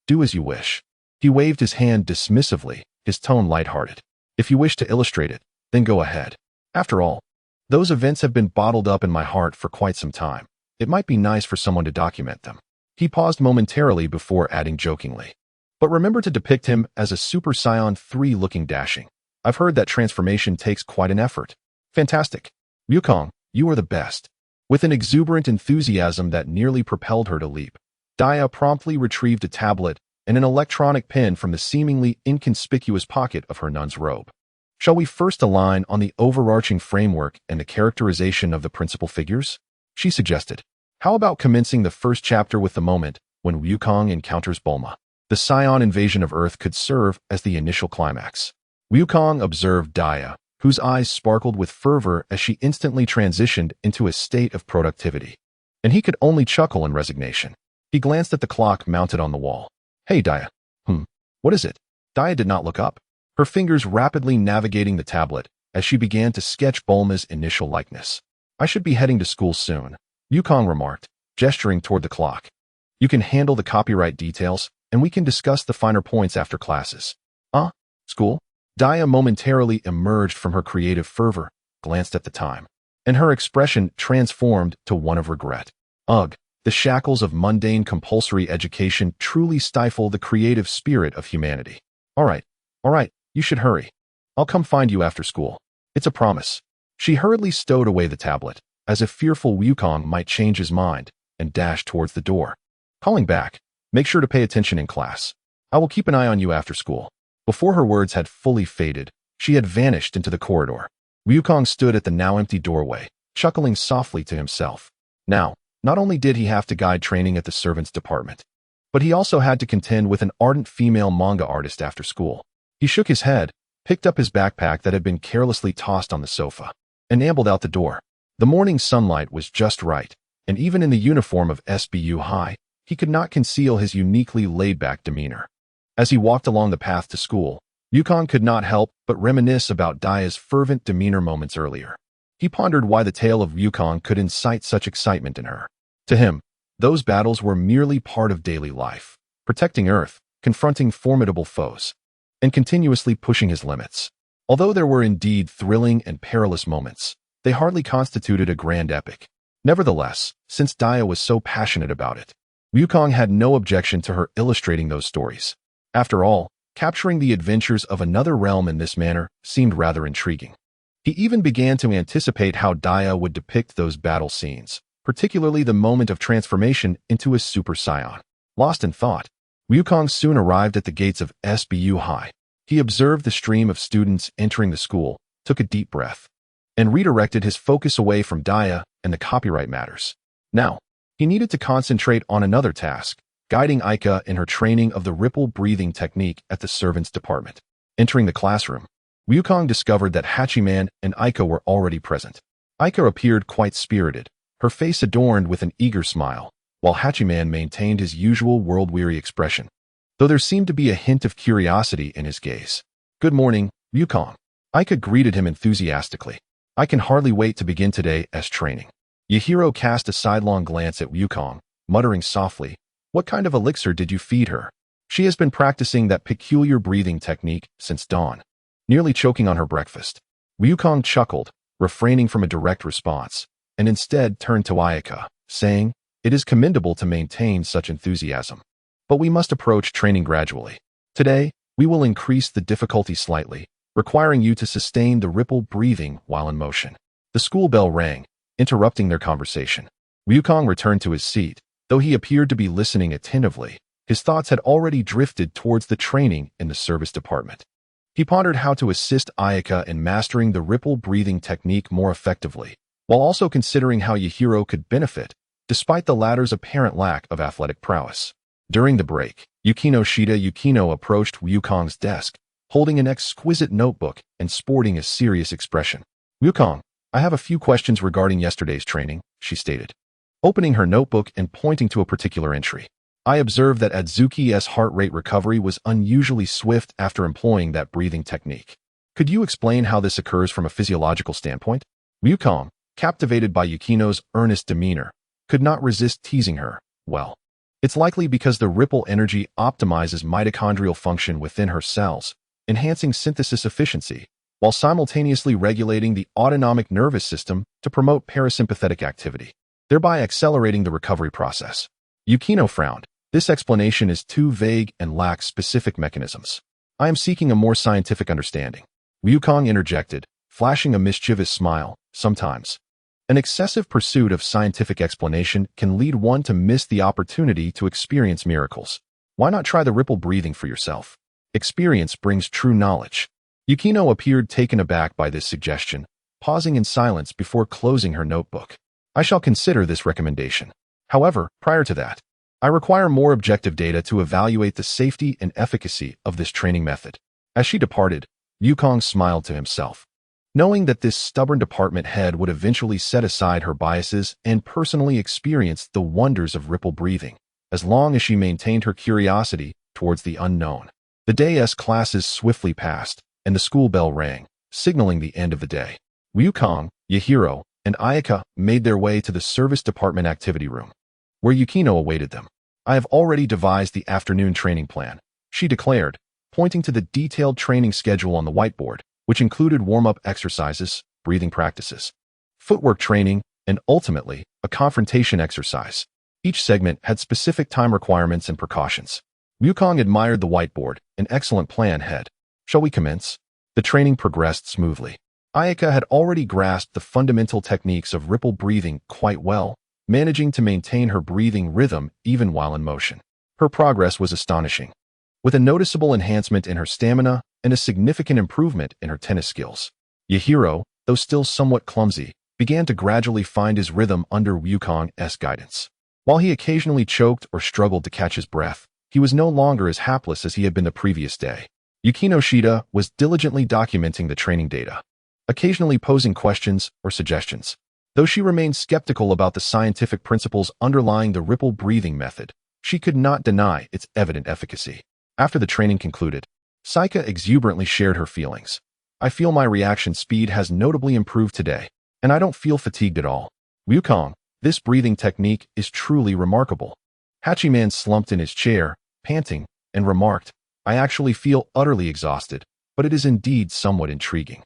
do as you wish." He waved his hand dismissively, his tone lighthearted. "If you wish to illustrate it, then go ahead. After all, those events have been bottled up in my heart for quite some time. It might be nice for someone to document them." He paused momentarily before adding jokingly, "But remember to depict him as a Super Saiyan 3 looking dashing. I've heard that transformation takes quite an effort." "Fantastic. Wukong, you are the best." With an exuberant enthusiasm that nearly propelled her to leap, Daya promptly retrieved a tablet and an electronic pen from the seemingly inconspicuous pocket of her nun's robe. "Shall we first align on the overarching framework and the characterization of the principal figures?" she suggested. "How about commencing the first chapter with the moment when Wukong encounters Bulma? The Saiyan invasion of Earth could serve as the initial climax." Wukong observed Daya, whose eyes sparkled with fervor as she instantly transitioned into a state of productivity, and he could only chuckle in resignation. He glanced at the clock mounted on the wall. "Hey, Daya. What is it?" Daya did not look up, her fingers rapidly navigating the tablet as she began to sketch Bulma's initial likeness. "I should be heading to school soon," Wukong remarked, gesturing toward the clock. "You can handle the copyright details, and we can discuss the finer points after classes." School?" Daya momentarily emerged from her creative fervor, glanced at the time, and her expression transformed to one of regret. Ugh, the shackles of mundane compulsory education truly stifle the creative spirit of humanity. All right, you should hurry. I'll come find you after school. It's a promise." She hurriedly stowed away the tablet, as if fearful Wukong might change his mind, and dashed towards the door, calling back, "Make sure to pay attention in class. I will keep an eye on you after school. Before her words had fully faded, she had vanished into the corridor. Wukong stood at the now empty doorway, chuckling softly to himself. Now, not only did he have to guide training at the servants' department, but he also had to contend with an ardent female manga artist after school. He shook his head, picked up his backpack that had been carelessly tossed on the sofa, and ambled out the door. The morning sunlight was just right, and even in the uniform of SBU High, he could not conceal his uniquely laid-back demeanor. As he walked along the path to school, Wukong could not help but reminisce about Daya's fervent demeanor moments earlier. He pondered why the tale of Wukong could incite such excitement in her. To him, those battles were merely part of daily life, protecting Earth, confronting formidable foes, and continuously pushing his limits. Although there were indeed thrilling and perilous moments, they hardly constituted a grand epic. Nevertheless, since Daya was so passionate about it, Wukong had no objection to her illustrating those stories. After all, capturing the adventures of another realm in this manner seemed rather intriguing. He even began to anticipate how Daya would depict those battle scenes, particularly the moment of transformation into a Super Saiyan. Lost in thought, Wukong soon arrived at the gates of SBU High. He observed the stream of students entering the school, took a deep breath, and redirected his focus away from Daya and the copyright matters. Now, he needed to concentrate on another task, guiding Aika in her training of the ripple breathing technique at the servants' department. Entering the classroom, Wukong discovered that Hachiman and Aika were already present. Aika appeared quite spirited, her face adorned with an eager smile, while Hachiman maintained his usual world-weary expression, though there seemed to be a hint of curiosity in his gaze. "Good morning, Wukong." Aika greeted him enthusiastically. "I can hardly wait to begin today's training." Yahiro cast a sidelong glance at Wukong, muttering softly, "What kind of elixir did you feed her? She has been practicing that peculiar breathing technique since dawn, nearly choking on her breakfast." Wukong chuckled, refraining from a direct response, and instead turned to Ayaka, saying, "It is commendable to maintain such enthusiasm. But we must approach training gradually. Today, we will increase the difficulty slightly, requiring you to sustain the ripple breathing while in motion." The school bell rang, interrupting their conversation. Wukong returned to his seat. Though he appeared to be listening attentively, his thoughts had already drifted towards the training in the service department. He pondered how to assist Ayaka in mastering the ripple breathing technique more effectively, while also considering how Yahiro could benefit, despite the latter's apparent lack of athletic prowess. During the break, Yukino approached Wukong's desk, holding an exquisite notebook and sporting a serious expression. "Wukong, I have a few questions regarding yesterday's training," she stated, opening her notebook and pointing to a particular entry. "I observed that Adzuki's heart rate recovery was unusually swift after employing that breathing technique. Could you explain how this occurs from a physiological standpoint?" Wukong, captivated by Yukino's earnest demeanor, could not resist teasing her. "Well, it's likely because the ripple energy optimizes mitochondrial function within her cells, enhancing synthesis efficiency, while simultaneously regulating the autonomic nervous system to promote parasympathetic activity, thereby accelerating the recovery process." Yukino frowned. "This explanation is too vague and lacks specific mechanisms. I am seeking a more scientific understanding." Wukong interjected, flashing a mischievous smile. "Sometimes, an excessive pursuit of scientific explanation can lead one to miss the opportunity to experience miracles. Why not try the ripple breathing for yourself? Experience brings true knowledge." Yukino appeared taken aback by this suggestion, pausing in silence before closing her notebook. "I shall consider this recommendation. However, prior to that, I require more objective data to evaluate the safety and efficacy of this training method." As she departed, Wukong smiled to himself, knowing that this stubborn department head would eventually set aside her biases and personally experience the wonders of ripple breathing, as long as she maintained her curiosity towards the unknown. The day's classes swiftly passed, and the school bell rang, signaling the end of the day. Wukong, Yahiro, and Ayaka made their way to the service department activity room, where Yukino awaited them. "I have already devised the afternoon training plan," she declared, pointing to the detailed training schedule on the whiteboard, which included warm-up exercises, breathing practices, footwork training, and ultimately, a confrontation exercise. Each segment had specific time requirements and precautions. Wukong admired the whiteboard. "An excellent plan, head. Shall we commence?" The training progressed smoothly. Ayaka had already grasped the fundamental techniques of ripple breathing quite well, managing to maintain her breathing rhythm even while in motion. Her progress was astonishing. with a noticeable enhancement in her stamina and a significant improvement in her tennis skills. Yahiro, though still somewhat clumsy, began to gradually find his rhythm under Wukong's guidance. While he occasionally choked or struggled to catch his breath, he was no longer as hapless as he had been the previous day. Yukino Shida was diligently documenting the training data, occasionally posing questions or suggestions. Though she remained skeptical about the scientific principles underlying the ripple breathing method, she could not deny its evident efficacy. After the training concluded, Saika exuberantly shared her feelings. I feel my reaction speed has notably improved today, and I don't feel fatigued at all. Wukong, this breathing technique is truly remarkable. Hachiman slumped in his chair, panting, and remarked, I actually feel utterly exhausted, but it is indeed somewhat intriguing.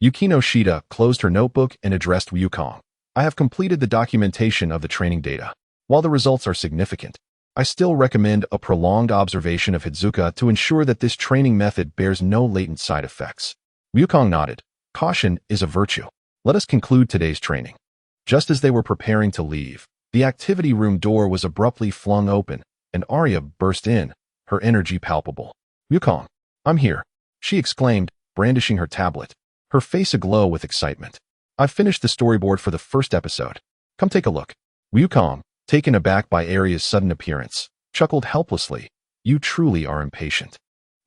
Yukino Shida closed her notebook and addressed Wukong. I have completed the documentation of the training data. While the results are significant, I still recommend a prolonged observation of Hidzuka to ensure that this training method bears no latent side effects. Wukong nodded. Caution is a virtue. Let us conclude today's training. Just as they were preparing to leave, the activity room door was abruptly flung open, and Arya burst in, her energy palpable. Wukong, I'm here, she exclaimed, brandishing her tablet, her face aglow with excitement. I've finished the storyboard for the first episode. Come take a look. Wukong, taken aback by Arya's sudden appearance, chuckled helplessly. You truly are impatient.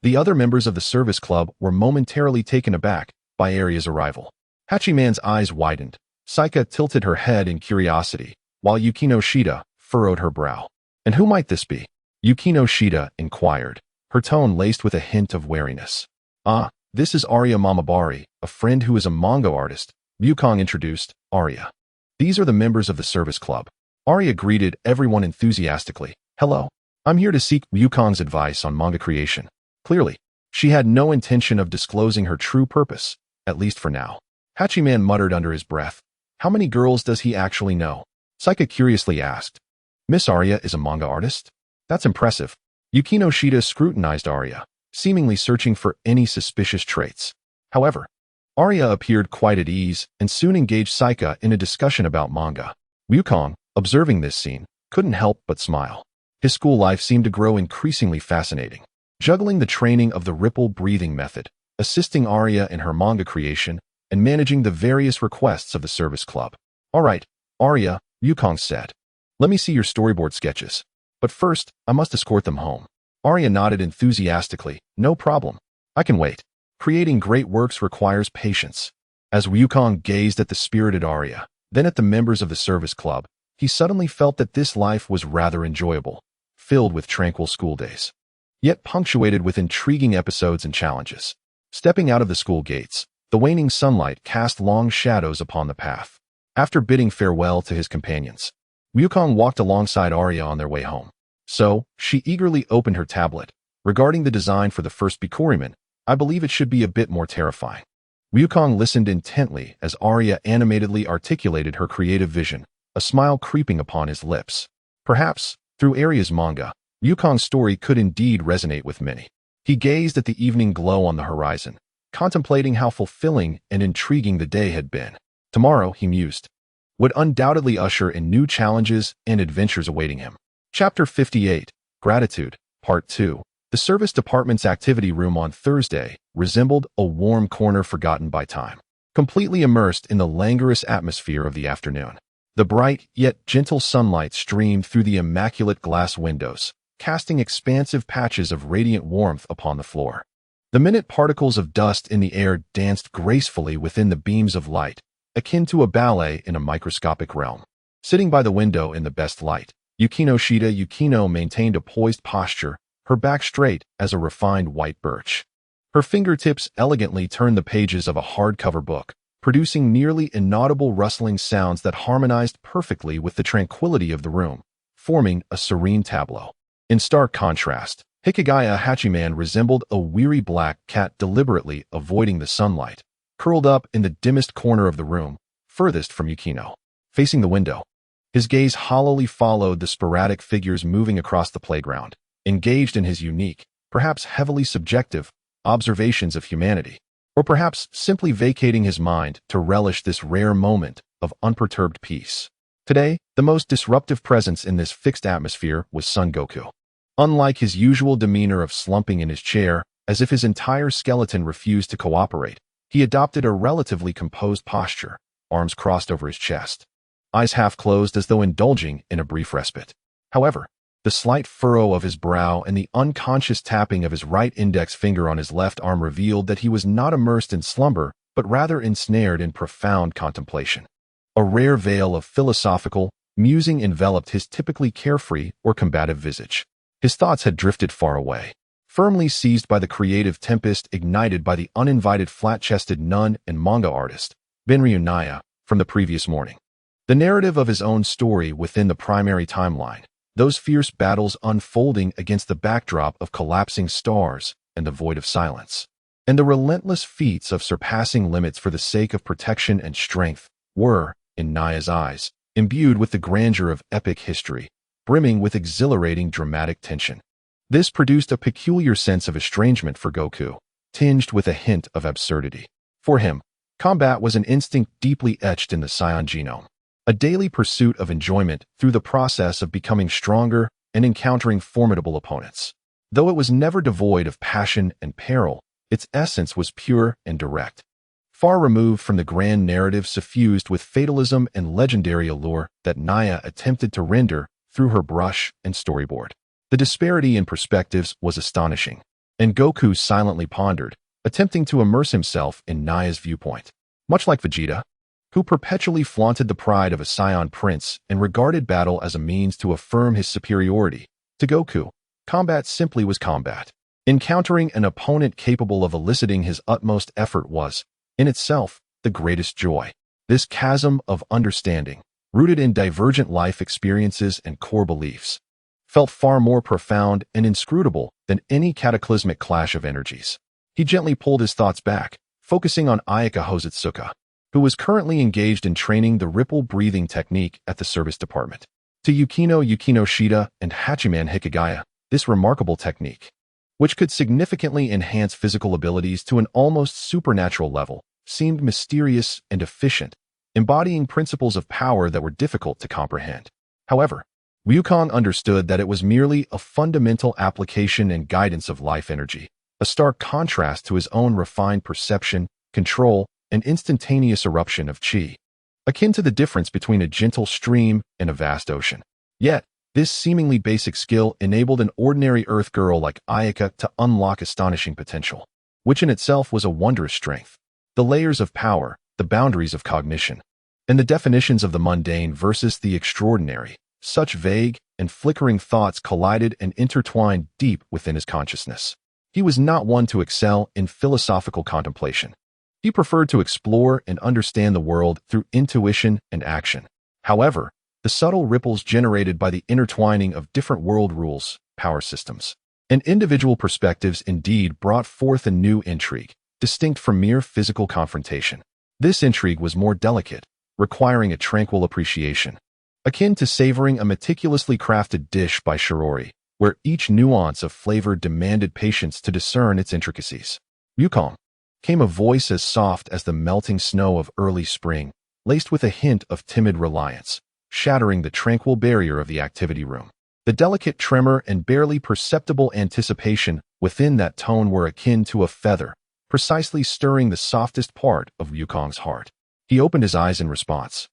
The other members of the service club were momentarily taken aback by Arya's arrival. Hachiman's eyes widened. Saika tilted her head in curiosity, while Yukino Shida furrowed her brow. And who might this be? Yukino Shida inquired, her tone laced with a hint of wariness. Ah, this is Arya Mamabari, a friend who is a manga artist, Wukong introduced Arya. These are the members of the service club. Arya greeted everyone enthusiastically. Hello. I'm here to seek Wukong's advice on manga creation. Clearly, she had no intention of disclosing her true purpose, at least for now. Hachiman muttered under his breath. How many girls does he actually know? Saika curiously asked. Miss Arya is a manga artist? That's impressive. Yukino Shida scrutinized Arya, seemingly searching for any suspicious traits. However, Arya appeared quite at ease and soon engaged Saika in a discussion about manga. Wukong, observing this scene, couldn't help but smile. His school life seemed to grow increasingly fascinating. Juggling the training of the ripple breathing method, assisting Arya in her manga creation, and managing the various requests of the service club. All right, Arya, Wukong said. Let me see your storyboard sketches. But first, I must escort them home. Arya nodded enthusiastically. No problem. I can wait. Creating great works requires patience. As Wukong gazed at the spirited Arya, then at the members of the service club, he suddenly felt that this life was rather enjoyable, filled with tranquil school days, yet punctuated with intriguing episodes and challenges. Stepping out of the school gates, the waning sunlight cast long shadows upon the path. After bidding farewell to his companions, Wukong walked alongside Arya on their way home. So, she eagerly opened her tablet. Regarding the design for the first Bikuriman, I believe it should be a bit more terrifying. Wukong listened intently as Arya animatedly articulated her creative vision, a smile creeping upon his lips. Perhaps, through Arya's manga, Wukong's story could indeed resonate with many. He gazed at the evening glow on the horizon, contemplating how fulfilling and intriguing the day had been. Tomorrow, he mused, would undoubtedly usher in new challenges and adventures awaiting him. Chapter 58, Gratitude, Part 2. The service department's activity room on Thursday resembled a warm corner forgotten by time, completely immersed in the languorous atmosphere of the afternoon. The bright yet gentle sunlight streamed through the immaculate glass windows, casting expansive patches of radiant warmth upon the floor. The minute particles of dust in the air danced gracefully within the beams of light, akin to a ballet in a microscopic realm. Sitting by the window in the best light, Yukino maintained a poised posture, her back straight as a refined white birch. Her fingertips elegantly turned the pages of a hardcover book, producing nearly inaudible rustling sounds that harmonized perfectly with the tranquility of the room, forming a serene tableau. In stark contrast, Hikigaya Hachiman resembled a weary black cat deliberately avoiding the sunlight, curled up in the dimmest corner of the room, furthest from Yukino. Facing the window, his gaze hollowly followed the sporadic figures moving across the playground, engaged in his unique, perhaps heavily subjective, observations of humanity, or perhaps simply vacating his mind to relish this rare moment of unperturbed peace. Today, the most disruptive presence in this fixed atmosphere was Son Goku. Unlike his usual demeanor of slumping in his chair, as if his entire skeleton refused to cooperate, he adopted a relatively composed posture, arms crossed over his chest, eyes half closed as though indulging in a brief respite. However, the slight furrow of his brow and the unconscious tapping of his right index finger on his left arm revealed that he was not immersed in slumber, but rather ensnared in profound contemplation. A rare veil of philosophical musing enveloped his typically carefree or combative visage. His thoughts had drifted far away, firmly seized by the creative tempest ignited by the uninvited flat-chested nun and manga artist, Benryu Naya, from the previous morning. The narrative of his own story within the primary timeline, those fierce battles unfolding against the backdrop of collapsing stars and the void of silence, and the relentless feats of surpassing limits for the sake of protection and strength, were, in Naya's eyes, imbued with the grandeur of epic history, brimming with exhilarating dramatic tension. This produced a peculiar sense of estrangement for Goku, tinged with a hint of absurdity. For him, combat was an instinct deeply etched in the Saiyan genome, a daily pursuit of enjoyment through the process of becoming stronger and encountering formidable opponents. Though it was never devoid of passion and peril, its essence was pure and direct, far removed from the grand narrative suffused with fatalism and legendary allure that Naya attempted to render through her brush and storyboard. The disparity in perspectives was astonishing, and Goku silently pondered, attempting to immerse himself in Naya's viewpoint. Much like Vegeta, who perpetually flaunted the pride of a Saiyan prince and regarded battle as a means to affirm his superiority, to Goku, combat simply was combat. Encountering an opponent capable of eliciting his utmost effort was, in itself, the greatest joy. This chasm of understanding, rooted in divergent life experiences and core beliefs, felt far more profound and inscrutable than any cataclysmic clash of energies. He gently pulled his thoughts back, focusing on Ayaka Hosatsuka, who was currently engaged in training the ripple breathing technique at the service department. To Yukino Shida and Hachiman Hikigaya, this remarkable technique, which could significantly enhance physical abilities to an almost supernatural level, seemed mysterious and efficient, embodying principles of power that were difficult to comprehend. However, Wukong understood that it was merely a fundamental application and guidance of life energy, a stark contrast to his own refined perception, control, and instantaneous eruption of qi, akin to the difference between a gentle stream and a vast ocean. Yet, this seemingly basic skill enabled an ordinary Earth girl like Ayaka to unlock astonishing potential, which in itself was a wondrous strength. The layers of power, the boundaries of cognition, and the definitions of the mundane versus the extraordinary, such vague and flickering thoughts collided and intertwined deep within his consciousness. He was not one to excel in philosophical contemplation. He preferred to explore and understand the world through intuition and action. However, the subtle ripples generated by the intertwining of different world rules, power systems, and individual perspectives indeed brought forth a new intrigue, distinct from mere physical confrontation. This intrigue was more delicate, requiring a tranquil appreciation, akin to savoring a meticulously crafted dish by Shiori, where each nuance of flavor demanded patience to discern its intricacies. Wukong, came a voice as soft as the melting snow of early spring, laced with a hint of timid reliance, shattering the tranquil barrier of the activity room. The delicate tremor and barely perceptible anticipation within that tone were akin to a feather, precisely stirring the softest part of Wukong's heart. He opened his eyes in response,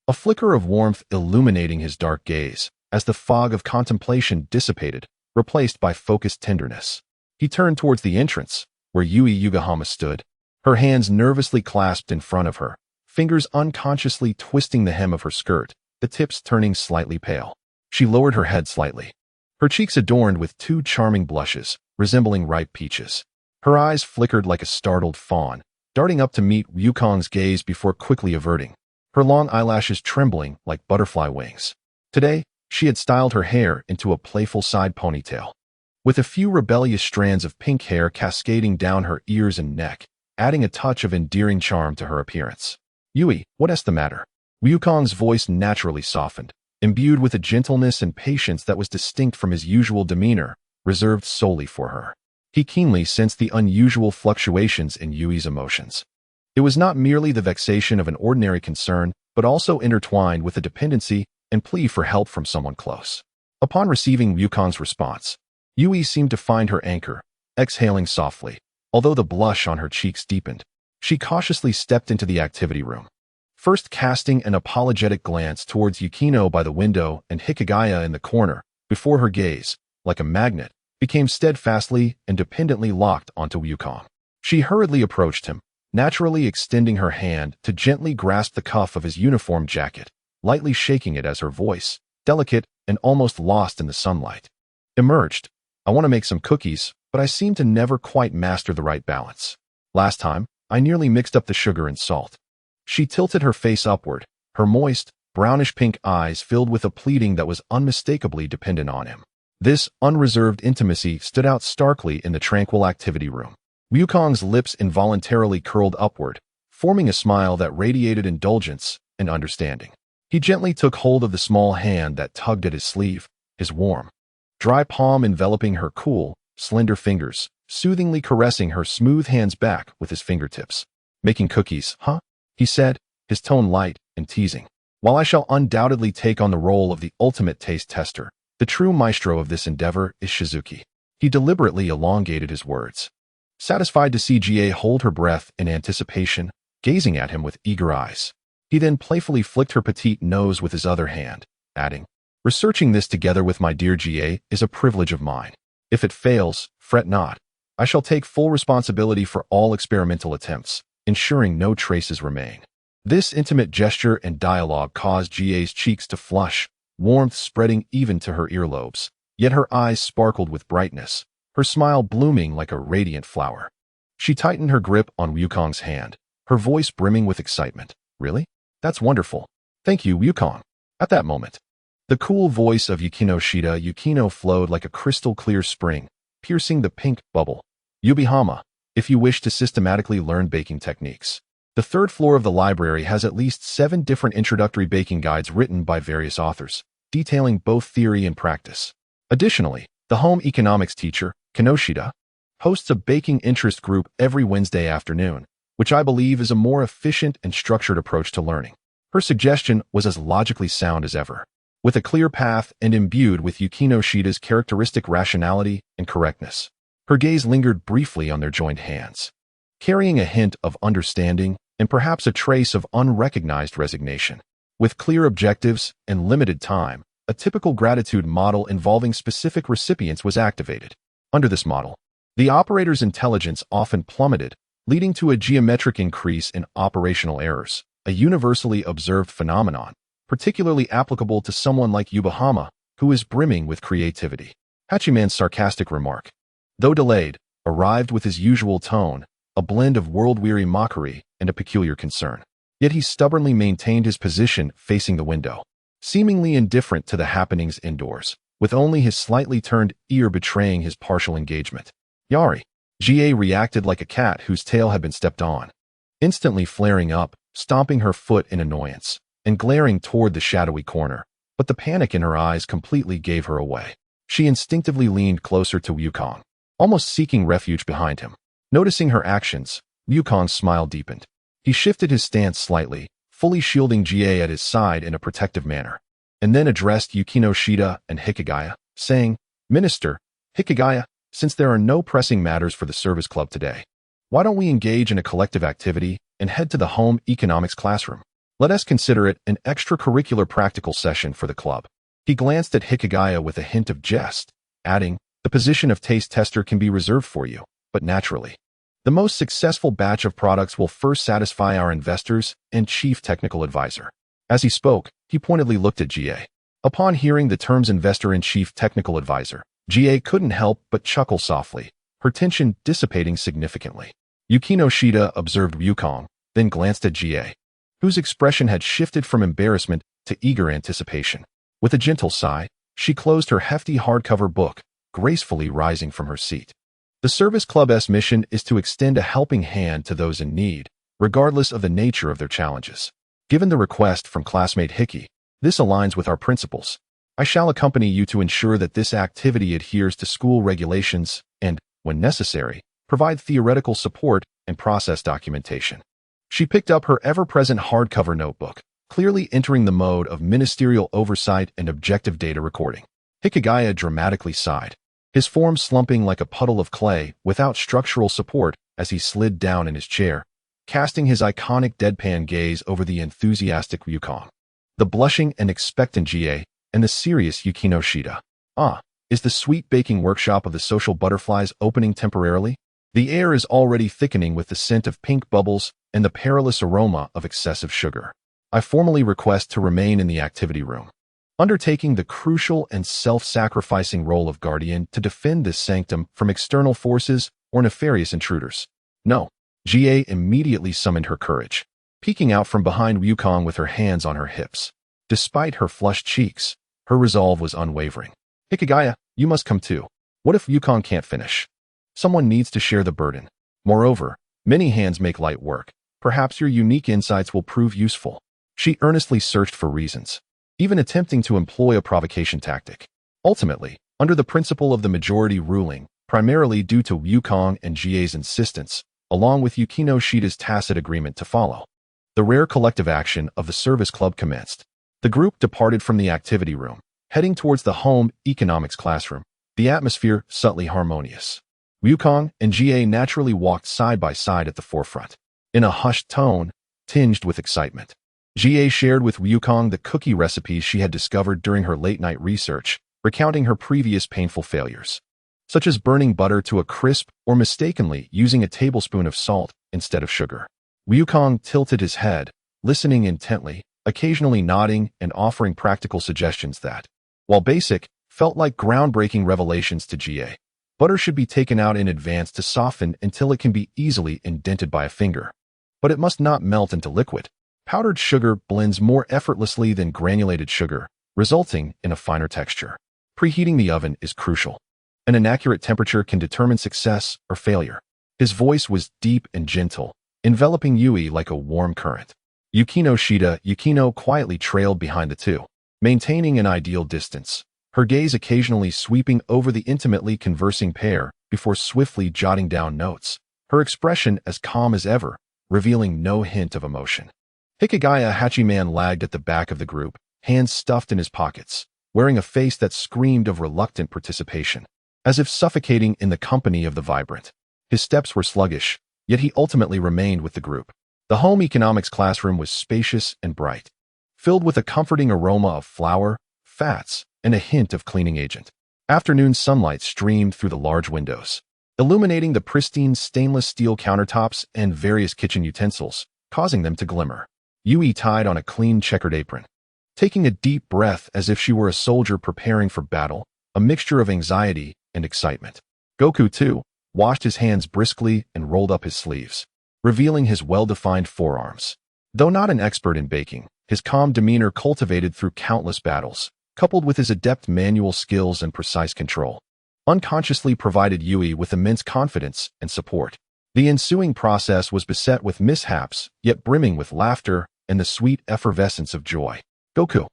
a flicker of warmth illuminating his dark gaze, as the fog of contemplation dissipated, replaced by focused tenderness. He turned towards the entrance, where Yui Yugahama stood, her hands nervously clasped in front of her, fingers unconsciously twisting the hem of her skirt, the tips turning slightly pale. She lowered her head slightly, her cheeks adorned with two charming blushes, resembling ripe peaches. Her eyes flickered like a startled fawn, darting up to meet Wukong's gaze before quickly averting, her long eyelashes trembling like butterfly wings. Today, she had styled her hair into a playful side ponytail, with a few rebellious strands of pink hair cascading down her ears and neck, adding a touch of endearing charm to her appearance. Yui, what's the matter? Wukong's voice naturally softened, imbued with a gentleness and patience that was distinct from his usual demeanor, reserved solely for her. He keenly sensed the unusual fluctuations in Yui's emotions. It was not merely the vexation of an ordinary concern, but also intertwined with a dependency and plea for help from someone close. Upon receiving Wukong's response, Yui seemed to find her anchor, exhaling softly. Although the blush on her cheeks deepened, she cautiously stepped into the activity room, first casting an apologetic glance towards Yukino by the window and Hikigaya in the corner, before her gaze, like a magnet, became steadfastly and dependently locked onto Yukon. She hurriedly approached him, naturally extending her hand to gently grasp the cuff of his uniform jacket, lightly shaking it as her voice, delicate and almost lost in the sunlight, emerged. I want to make some cookies, but I seem to never quite master the right balance. Last time, I nearly mixed up the sugar and salt. She tilted her face upward, her moist, brownish-pink eyes filled with a pleading that was unmistakably dependent on him. This unreserved intimacy stood out starkly in the tranquil activity room. Wukong's lips involuntarily curled upward, forming a smile that radiated indulgence and understanding. He gently took hold of the small hand that tugged at his sleeve, his warm, dry palm enveloping her cool, slender fingers, soothingly caressing her smooth hands back with his fingertips. "Making cookies, huh?" he said, his tone light and teasing. "While I shall undoubtedly take on the role of the ultimate taste tester, the true maestro of this endeavor is Shizuki." He deliberately elongated his words, satisfied to see Ga hold her breath in anticipation, gazing at him with eager eyes. He then playfully flicked her petite nose with his other hand, adding, "Researching this together with my dear Ga is a privilege of mine. If it fails, fret not. I shall take full responsibility for all experimental attempts, ensuring no traces remain." This intimate gesture and dialogue caused Ga's cheeks to flush, warmth spreading even to her earlobes, yet her eyes sparkled with brightness, her smile blooming like a radiant flower. She tightened her grip on Wukong's hand, her voice brimming with excitement. "Really? That's wonderful. Thank you, Wukong." At that moment, the cool voice of Yukino flowed like a crystal-clear spring, piercing the pink bubble. "Yubihama, if you wish to systematically learn baking techniques, the third floor of the library has at least 7 different introductory baking guides written by various authors, detailing both theory and practice. Additionally, the home economics teacher, Kinoshita, hosts a baking interest group every Wednesday afternoon, which I believe is a more efficient and structured approach to learning." Her suggestion was as logically sound as ever, with a clear path and imbued with Yukinoshita's characteristic rationality and correctness. Her gaze lingered briefly on their joined hands, carrying a hint of understanding and perhaps a trace of unrecognized resignation. With clear objectives and limited time, a typical gratitude model involving specific recipients was activated. Under this model, the operator's intelligence often plummeted, leading to a geometric increase in operational errors, a universally observed phenomenon, particularly applicable to someone like Yubihama, who is brimming with creativity. Hachiman's sarcastic remark, though delayed, arrived with his usual tone, a blend of world-weary mockery and a peculiar concern. Yet he stubbornly maintained his position facing the window, seemingly indifferent to the happenings indoors, with only his slightly turned ear betraying his partial engagement. "Yari." Ga reacted like a cat whose tail had been stepped on, instantly flaring up, stomping her foot in annoyance, and glaring toward the shadowy corner. But the panic in her eyes completely gave her away. She instinctively leaned closer to Wukong, almost seeking refuge behind him. Noticing her actions, Wukong's smile deepened. He shifted his stance slightly, fully shielding Ga at his side in a protective manner, and then addressed Yukinoshita and Hikigaya, saying, "Minister, Hikigaya, since there are no pressing matters for the service club today, why don't we engage in a collective activity and head to the home economics classroom? Let us consider it an extracurricular practical session for the club." He glanced at Hikigaya with a hint of jest, adding, "The position of taste tester can be reserved for you, but naturally, the most successful batch of products will first satisfy our investors and chief technical advisor." As he spoke, he pointedly looked at Ga. Upon hearing the terms investor and chief technical advisor, Ga couldn't help but chuckle softly, her tension dissipating significantly. Yukinoshita observed Wukong, then glanced at Ga, whose expression had shifted from embarrassment to eager anticipation. With a gentle sigh, she closed her hefty hardcover book, gracefully rising from her seat. The Service Club's mission is to extend a helping hand to those in need, regardless of the nature of their challenges. Given the request from classmate Hickey, this aligns with our principles. I shall accompany you to ensure that this activity adheres to school regulations and, when necessary, provide theoretical support and process documentation. She picked up her ever-present hardcover notebook, clearly entering the mode of ministerial oversight and objective data recording. Hikigaya dramatically sighed, his form slumping like a puddle of clay without structural support as he slid down in his chair, casting his iconic deadpan gaze over the enthusiastic Yukong, the blushing and expectant GA, and the serious Yukino Shida. Ah, is the sweet baking workshop of the social butterflies opening temporarily? The air is already thickening with the scent of pink bubbles and the perilous aroma of excessive sugar. I formally request to remain in the activity room, undertaking the crucial and self-sacrificing role of guardian to defend this sanctum from external forces or nefarious intruders. No. GA immediately summoned her courage, peeking out from behind Yukong with her hands on her hips. Despite her flushed cheeks, her resolve was unwavering. Hikigaya, you must come too. What if Yukong can't finish? Someone needs to share the burden. Moreover, many hands make light work. Perhaps your unique insights will prove useful. She earnestly searched for reasons, even attempting to employ a provocation tactic. Ultimately, under the principle of the majority ruling, primarily due to Yukong and GA's insistence, along with Yukino Shida's tacit agreement to follow, the rare collective action of the service club commenced. The group departed from the activity room, heading towards the home economics classroom, the atmosphere subtly harmonious. Yukong and GA naturally walked side by side at the forefront, in a hushed tone, tinged with excitement. GA shared with Yukong the cookie recipes she had discovered during her late-night research, recounting her previous painful failures, such as burning butter to a crisp or mistakenly using a tablespoon of salt instead of sugar. Yukong tilted his head, listening intently, occasionally nodding and offering practical suggestions that, while basic, felt like groundbreaking revelations to GA. Butter should be taken out in advance to soften until it can be easily indented by a finger. But it must not melt into liquid. Powdered sugar blends more effortlessly than granulated sugar, resulting in a finer texture. Preheating the oven is crucial. An inaccurate temperature can determine success or failure. His voice was deep and gentle, enveloping Yui like a warm current. Yukino quietly trailed behind the two, maintaining an ideal distance, her gaze occasionally sweeping over the intimately conversing pair before swiftly jotting down notes, her expression as calm as ever, revealing no hint of emotion. Hikigaya Hachiman lagged at the back of the group, hands stuffed in his pockets, wearing a face that screamed of reluctant participation, as if suffocating in the company of the vibrant. His steps were sluggish, yet he ultimately remained with the group. The home economics classroom was spacious and bright, filled with a comforting aroma of flour, fats, and a hint of cleaning agent. Afternoon sunlight streamed through the large windows, illuminating the pristine stainless steel countertops and various kitchen utensils, causing them to glimmer. Yui tied on a clean checkered apron, taking a deep breath as if she were a soldier preparing for battle, a mixture of anxiety and excitement. Goku, too, washed his hands briskly and rolled up his sleeves, revealing his well-defined forearms. Though not an expert in baking, his calm demeanor cultivated through countless battles, coupled with his adept manual skills and precise control, unconsciously provided Yui with immense confidence and support. The ensuing process was beset with mishaps, yet brimming with laughter and the sweet effervescence of joy. Goku,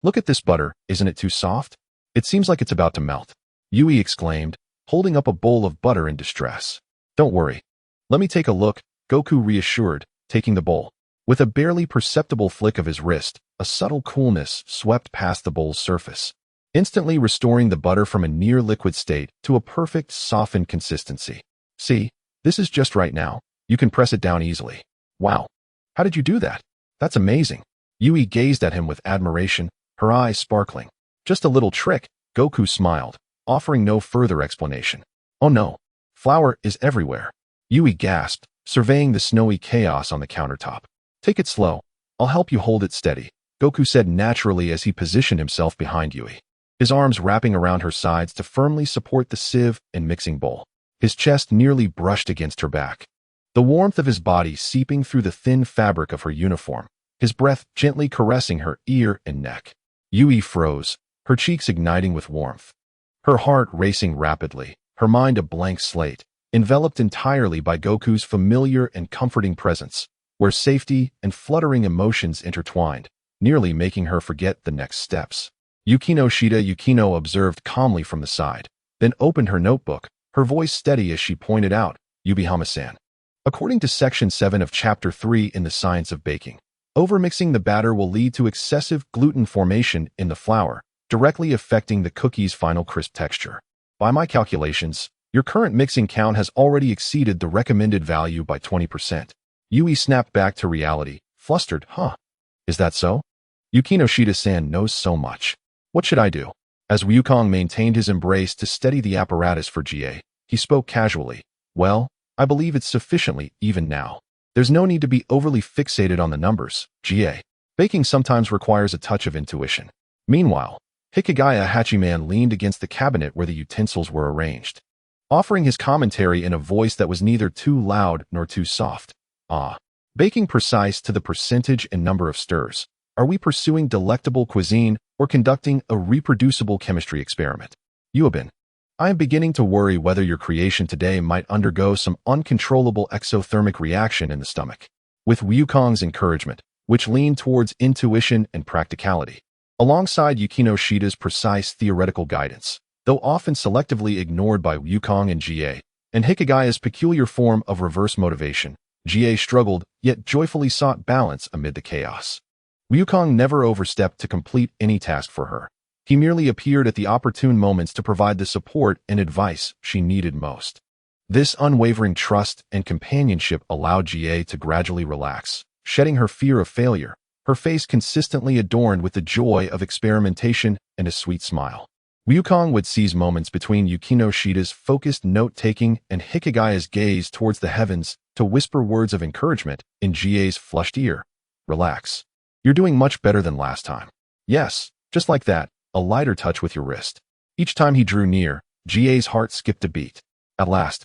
look at this butter, isn't it too soft? It seems like it's about to melt, Yui exclaimed, holding up a bowl of butter in distress. Don't worry. Let me take a look, Goku reassured, taking the bowl. With a barely perceptible flick of his wrist, a subtle coolness swept past the bowl's surface, instantly restoring the butter from a near-liquid state to a perfect, softened consistency. See, this is just right now. You can press it down easily. Wow. How did you do that? That's amazing. Yui gazed at him with admiration, her eyes sparkling. Just a little trick, Goku smiled, offering no further explanation. Oh no. Flour is everywhere. Yui gasped, surveying the snowy chaos on the countertop. Take it slow. I'll help you hold it steady, Goku said naturally as he positioned himself behind Yui, his arms wrapping around her sides to firmly support the sieve and mixing bowl. His chest nearly brushed against her back, the warmth of his body seeping through the thin fabric of her uniform, his breath gently caressing her ear and neck. Yui froze, her cheeks igniting with warmth, her heart racing rapidly, her mind a blank slate, enveloped entirely by Goku's familiar and comforting presence, where safety and fluttering emotions intertwined, nearly making her forget the next steps. Yukino observed calmly from the side, then opened her notebook, her voice steady as she pointed out, Yubihama-san. According to Section 7 of Chapter 3 in the Science of Baking, overmixing the batter will lead to excessive gluten formation in the flour, directly affecting the cookie's final crisp texture. By my calculations, your current mixing count has already exceeded the recommended value by 20%. Yui snapped back to reality, flustered. Huh? Is that so? Yukinoshita-san knows so much. What should I do? As Wukong maintained his embrace to steady the apparatus for GA, he spoke casually. Well, I believe it's sufficiently even now. There's no need to be overly fixated on the numbers, GA. Baking sometimes requires a touch of intuition. Meanwhile, Hikigaya Hachiman leaned against the cabinet where the utensils were arranged, offering his commentary in a voice that was neither too loud nor too soft. Baking precise to the percentage and number of stirs. Are we pursuing delectable cuisine or conducting a reproducible chemistry experiment? Yuobin, I am beginning to worry whether your creation today might undergo some uncontrollable exothermic reaction in the stomach. With Wukong's encouragement, which leaned towards intuition and practicality, alongside Yukinoshita's precise theoretical guidance, though often selectively ignored by Wukong and GA, and Hikigaya's peculiar form of reverse motivation, GA struggled, yet joyfully sought balance amid the chaos. Wukong never overstepped to complete any task for her. He merely appeared at the opportune moments to provide the support and advice she needed most. This unwavering trust and companionship allowed GA to gradually relax, shedding her fear of failure, her face consistently adorned with the joy of experimentation and a sweet smile. Wukong would seize moments between Yukinoshita's focused note-taking and Hikigaya's gaze towards the heavens to whisper words of encouragement in GA's flushed ear. Relax. You're doing much better than last time. Yes, just like that, a lighter touch with your wrist. Each time he drew near, GA's heart skipped a beat. At last,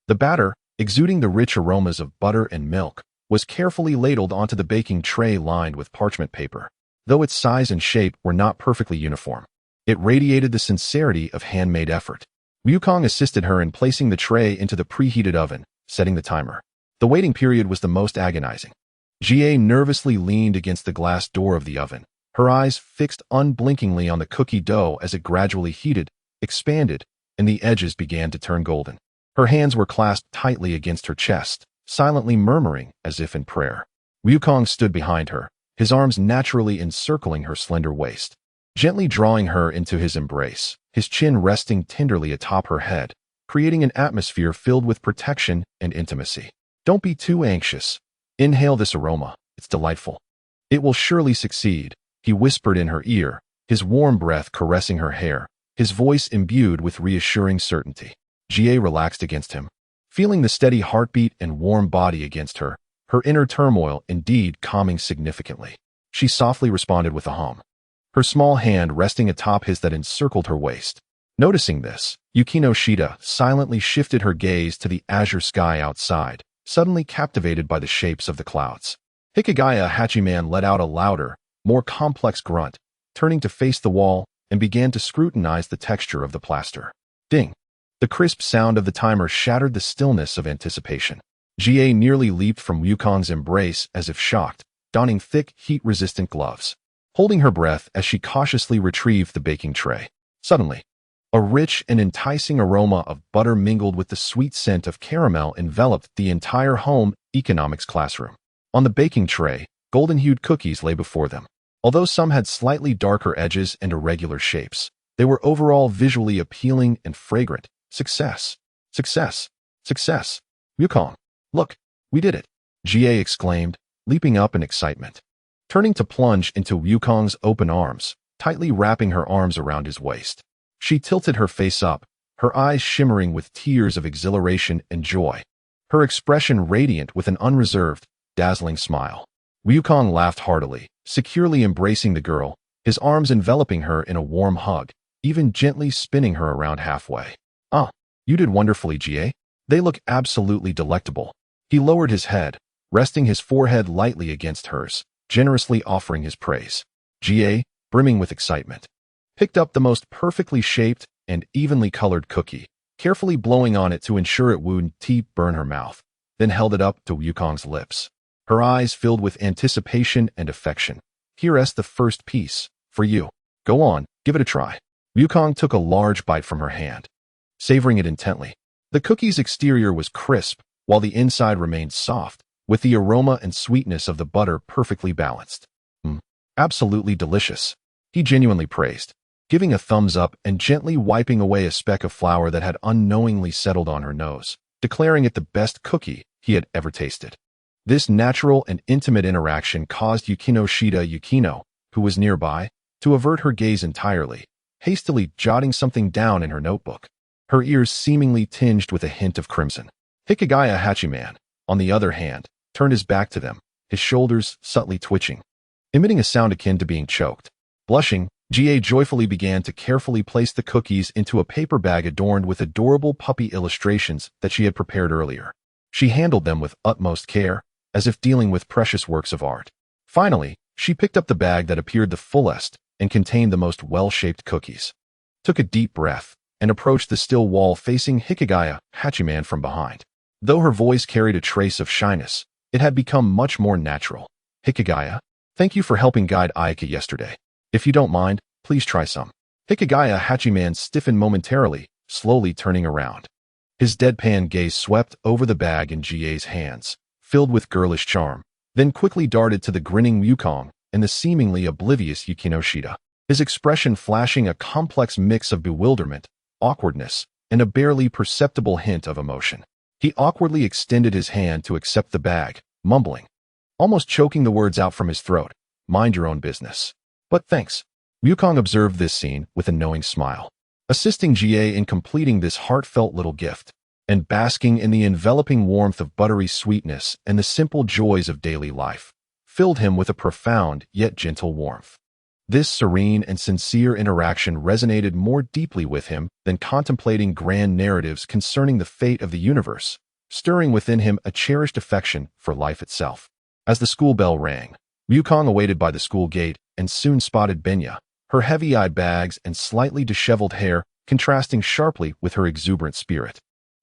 the batter, exuding the rich aromas of butter and milk, was carefully ladled onto the baking tray lined with parchment paper. Though its size and shape were not perfectly uniform, it radiated the sincerity of handmade effort. Wukong assisted her in placing the tray into the preheated oven, setting the timer. The waiting period was the most agonizing. GA nervously leaned against the glass door of the oven, her eyes fixed unblinkingly on the cookie dough as it gradually heated, expanded, and the edges began to turn golden. Her hands were clasped tightly against her chest, silently murmuring as if in prayer. Wukong stood behind her, his arms naturally encircling her slender waist, gently drawing her into his embrace, his chin resting tenderly atop her head, creating an atmosphere filled with protection and intimacy. Don't be too anxious. Inhale this aroma. It's delightful. It will surely succeed, he whispered in her ear, his warm breath caressing her hair, his voice imbued with reassuring certainty. GA relaxed against him, feeling the steady heartbeat and warm body against her, her inner turmoil indeed calming significantly. She softly responded with a hum, her small hand resting atop his that encircled her waist. Noticing this, Yukinoshita silently shifted her gaze to the azure sky outside, suddenly captivated by the shapes of the clouds. Hikigaya Hachiman let out a louder, more complex grunt, turning to face the wall and began to scrutinize the texture of the plaster. Ding! The crisp sound of the timer shattered the stillness of anticipation. GA nearly leaped from Wukong's embrace as if shocked, donning thick, heat-resistant gloves, holding her breath as she cautiously retrieved the baking tray. Suddenly, a rich and enticing aroma of butter mingled with the sweet scent of caramel enveloped the entire home economics classroom. On the baking tray, golden-hued cookies lay before them. Although some had slightly darker edges and irregular shapes, they were overall visually appealing and fragrant. Success! Success! Success! Wukong, look, we did it! GA exclaimed, leaping up in excitement, turning to plunge into Wukong's open arms, tightly wrapping her arms around his waist. She tilted her face up, her eyes shimmering with tears of exhilaration and joy, her expression radiant with an unreserved, dazzling smile. Wukong laughed heartily, securely embracing the girl, his arms enveloping her in a warm hug, even gently spinning her around halfway. You did wonderfully, GA. They look absolutely delectable. He lowered his head, resting his forehead lightly against hers, generously offering his praise. GA, brimming with excitement, picked up the most perfectly shaped and evenly colored cookie, carefully blowing on it to ensure it wouldn't burn her mouth, then held it up to Wukong's lips. Her eyes filled with anticipation and affection. Here's the first piece, for you. Go on, give it a try. Wukong took a large bite from her hand, savoring it intently. The cookie's exterior was crisp, while the inside remained soft, with the aroma and sweetness of the butter perfectly balanced. Absolutely delicious, he genuinely praised. giving a thumbs up and gently wiping away a speck of flour that had unknowingly settled on her nose, declaring it the best cookie he had ever tasted. This natural and intimate interaction caused Yukino, who was nearby, to avert her gaze entirely, hastily jotting something down in her notebook, her ears seemingly tinged with a hint of crimson. Hikigaya Hachiman, on the other hand, turned his back to them, his shoulders subtly twitching, emitting a sound akin to being choked. Blushing, Ga joyfully began to carefully place the cookies into a paper bag adorned with adorable puppy illustrations that she had prepared earlier. She handled them with utmost care, as if dealing with precious works of art. Finally, she picked up the bag that appeared the fullest and contained the most well-shaped cookies, took a deep breath, and approached the still wall facing Hikigaya Hachiman from behind. Though her voice carried a trace of shyness, it had become much more natural. Hikigaya, thank you for helping guide Ayaka yesterday. If you don't mind, please try some. Hikigaya Hachiman stiffened momentarily, slowly turning around. His deadpan gaze swept over the bag in Ga's hands, filled with girlish charm, then quickly darted to the grinning Wukong and the seemingly oblivious Yukinoshita, his expression flashing a complex mix of bewilderment, awkwardness, and a barely perceptible hint of emotion. He awkwardly extended his hand to accept the bag, mumbling, almost choking the words out from his throat, "Mind your own business." "But thanks." Wukong observed this scene with a knowing smile, assisting Ga in completing this heartfelt little gift, and basking in the enveloping warmth of buttery sweetness and the simple joys of daily life, filled him with a profound yet gentle warmth. This serene and sincere interaction resonated more deeply with him than contemplating grand narratives concerning the fate of the universe, stirring within him a cherished affection for life itself. As the school bell rang, Wukong awaited by the school gate and soon spotted Benya, her heavy-eyed bags and slightly disheveled hair contrasting sharply with her exuberant spirit.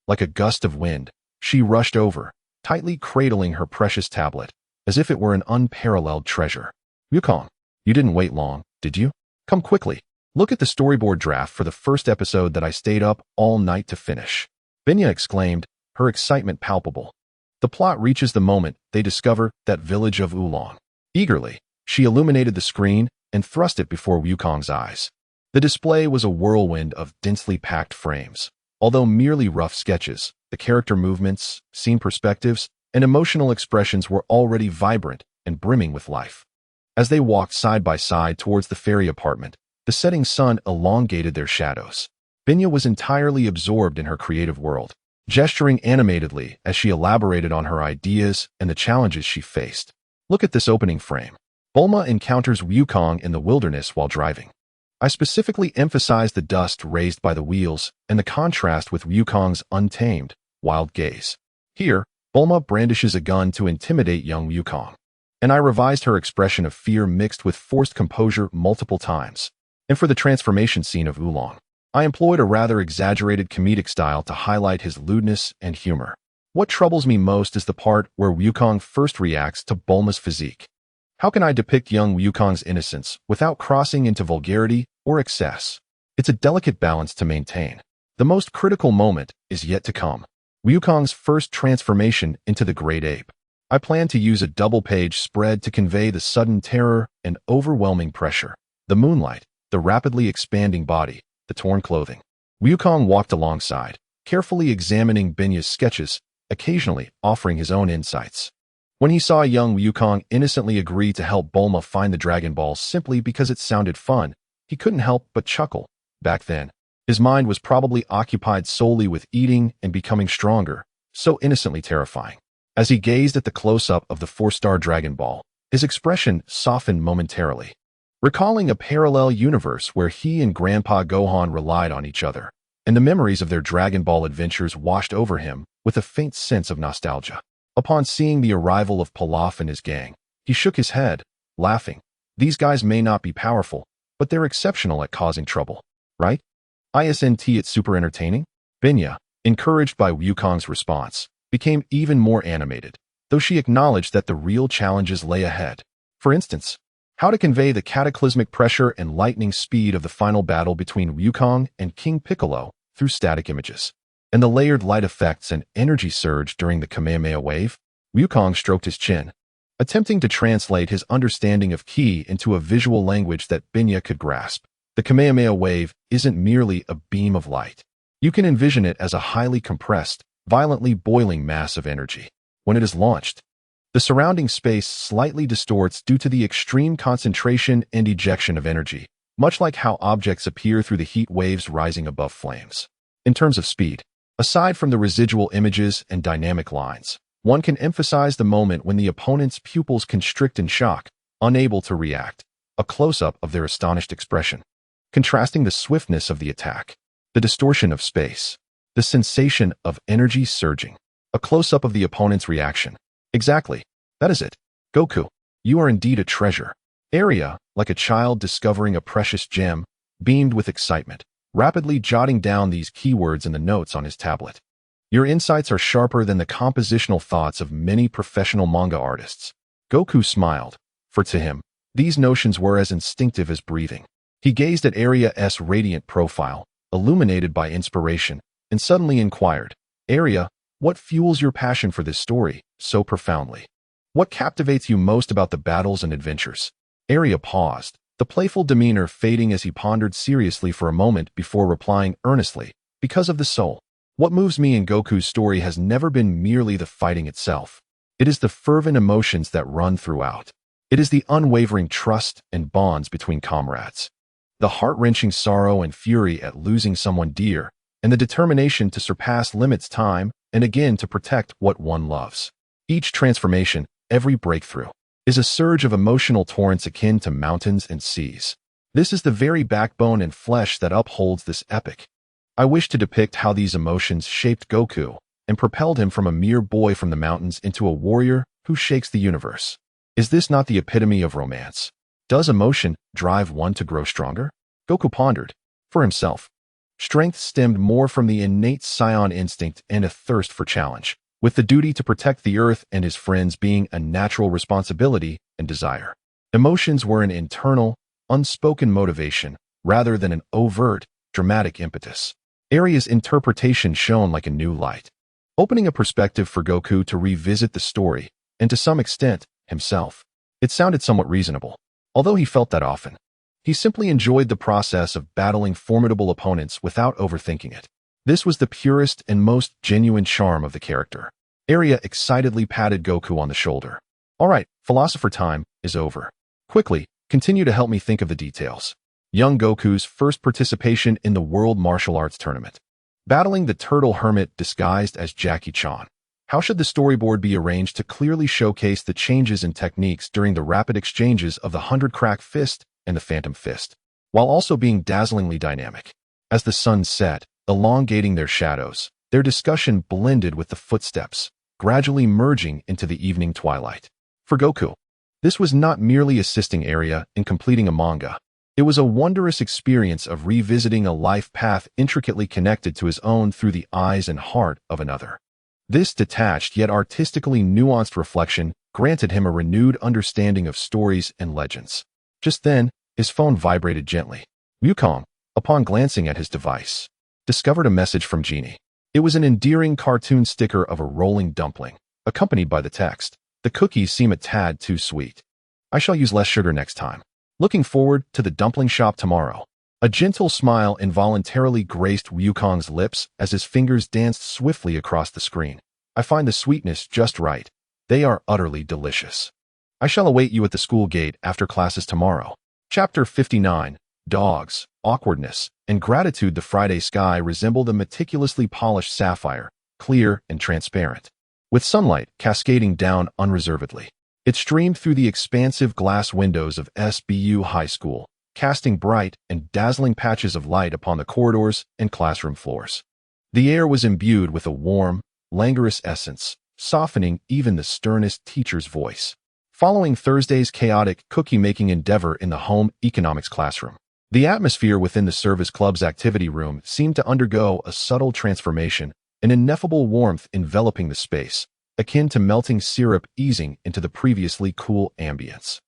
Like a gust of wind, she rushed over, tightly cradling her precious tablet, as if it were an unparalleled treasure. "Wukong, you didn't wait long, did you? Come quickly. Look at the storyboard draft for the first episode that I stayed up all night to finish." Benya exclaimed, her excitement palpable. The plot reaches the moment they discover that village of Oolong. Eagerly, she illuminated the screen and thrust it before Wukong's eyes. The display was a whirlwind of densely packed frames. Although merely rough sketches, the character movements, scene perspectives, and emotional expressions were already vibrant and brimming with life. As they walked side by side towards the fairy apartment, the setting sun elongated their shadows. Benya was entirely absorbed in her creative world, gesturing animatedly as she elaborated on her ideas and the challenges she faced. Look at this opening frame. Bulma encounters Wukong in the wilderness while driving. I specifically emphasized the dust raised by the wheels and the contrast with Wukong's untamed, wild gaze. Here, Bulma brandishes a gun to intimidate young Wukong, and I revised her expression of fear mixed with forced composure multiple times. And for the transformation scene of Oolong, I employed a rather exaggerated comedic style to highlight his lewdness and humor. What troubles me most is the part where Wukong first reacts to Bulma's physique. How can I depict young Wukong's innocence without crossing into vulgarity or excess? It's a delicate balance to maintain. The most critical moment is yet to come. Wukong's first transformation into the great ape. I plan to use a double-page spread to convey the sudden terror and overwhelming pressure. The moonlight, the rapidly expanding body, the torn clothing. Wukong walked alongside, carefully examining Benya's sketches, occasionally offering his own insights. When he saw young Wukong innocently agree to help Bulma find the Dragon Balls simply because it sounded fun, he couldn't help but chuckle. Back then, his mind was probably occupied solely with eating and becoming stronger, so innocently terrifying. As he gazed at the close-up of the 4-star Dragon Ball, his expression softened momentarily, recalling a parallel universe where he and Grandpa Gohan relied on each other, and the memories of their Dragon Ball adventures washed over him with a faint sense of nostalgia. Upon seeing the arrival of Pilaf and his gang, he shook his head, laughing. These guys may not be powerful, but they're exceptional at causing trouble, right? Isn't it super entertaining? Benya, encouraged by Wukong's response, became even more animated, though she acknowledged that the real challenges lay ahead. For instance, how to convey the cataclysmic pressure and lightning speed of the final battle between Wukong and King Piccolo through static images, and the layered light effects and energy surge during the Kamehameha wave. Wukong stroked his chin, attempting to translate his understanding of Ki into a visual language that Benya could grasp. The Kamehameha wave isn't merely a beam of light. You can envision it as a highly compressed, violently boiling mass of energy. When it is launched, the surrounding space slightly distorts due to the extreme concentration and ejection of energy, much like how objects appear through the heat waves rising above flames. In terms of speed, aside from the residual images and dynamic lines, one can emphasize the moment when the opponent's pupils constrict in shock, unable to react, a close-up of their astonished expression, contrasting the swiftness of the attack, the distortion of space, the sensation of energy surging, a close-up of the opponent's reaction. Exactly. That is it. Goku, you are indeed a treasure. Area, like a child discovering a precious gem, beamed with excitement, rapidly jotting down these keywords in the notes on his tablet. Your insights are sharper than the compositional thoughts of many professional manga artists. Goku smiled, for to him, these notions were as instinctive as breathing. He gazed at Aria's radiant profile, illuminated by inspiration, and suddenly inquired, Aria, what fuels your passion for this story so profoundly? What captivates you most about the battles and adventures? Aria paused, the playful demeanor fading as he pondered seriously for a moment before replying earnestly, because of the soul. What moves me in Goku's story has never been merely the fighting itself. It is the fervent emotions that run throughout. It is the unwavering trust and bonds between comrades. The heart-wrenching sorrow and fury at losing someone dear, and the determination to surpass limits time and again to protect what one loves. Each transformation, every breakthrough, is a surge of emotional torrents akin to mountains and seas. This is the very backbone and flesh that upholds this epic. I wish to depict how these emotions shaped Goku and propelled him from a mere boy from the mountains into a warrior who shakes the universe. Is this not the epitome of romance? Does emotion drive one to grow stronger? Goku pondered. For himself, strength stemmed more from the innate Saiyan instinct and a thirst for challenge, with the duty to protect the earth and his friends being a natural responsibility and desire. Emotions were an internal, unspoken motivation rather than an overt, dramatic impetus. Aria's interpretation shone like a new light, opening a perspective for Goku to revisit the story, and to some extent, himself. It sounded somewhat reasonable, although he felt that often. He simply enjoyed the process of battling formidable opponents without overthinking it. This was the purest and most genuine charm of the character. Aria excitedly patted Goku on the shoulder. All right, philosopher time is over. Quickly, continue to help me think of the details. Young Goku's first participation in the World Martial Arts Tournament. Battling the Turtle Hermit disguised as Jackie Chan. How should the storyboard be arranged to clearly showcase the changes in techniques during the rapid exchanges of the 100-crack fist and the Phantom Fist, while also being dazzlingly dynamic? As the sun set, elongating their shadows, their discussion blended with the footsteps, gradually merging into the evening twilight. For Goku, this was not merely assisting Aria in completing a manga. It was a wondrous experience of revisiting a life path intricately connected to his own through the eyes and heart of another. This detached yet artistically nuanced reflection granted him a renewed understanding of stories and legends. Just then, his phone vibrated gently. Wukong, upon glancing at his device, discovered a message from Genie. It was an endearing cartoon sticker of a rolling dumpling, accompanied by the text, "The cookies seem a tad too sweet. I shall use less sugar next time. Looking forward to the dumpling shop tomorrow." A gentle smile involuntarily graced Wukong's lips as his fingers danced swiftly across the screen. "I find the sweetness just right. They are utterly delicious. I shall await you at the school gate after classes tomorrow." Chapter 59. Dogs, Awkwardness, and Gratitude. The Friday sky resembled a meticulously polished sapphire, clear and transparent, with sunlight cascading down unreservedly. It streamed through the expansive glass windows of SBU High School, casting bright and dazzling patches of light upon the corridors and classroom floors. The air was imbued with a warm, languorous essence, softening even the sternest teacher's voice. Following Thursday's chaotic cookie-making endeavor in the home economics classroom, the atmosphere within the service club's activity room seemed to undergo a subtle transformation, an ineffable warmth enveloping the space, akin to melting syrup easing into the previously cool ambience.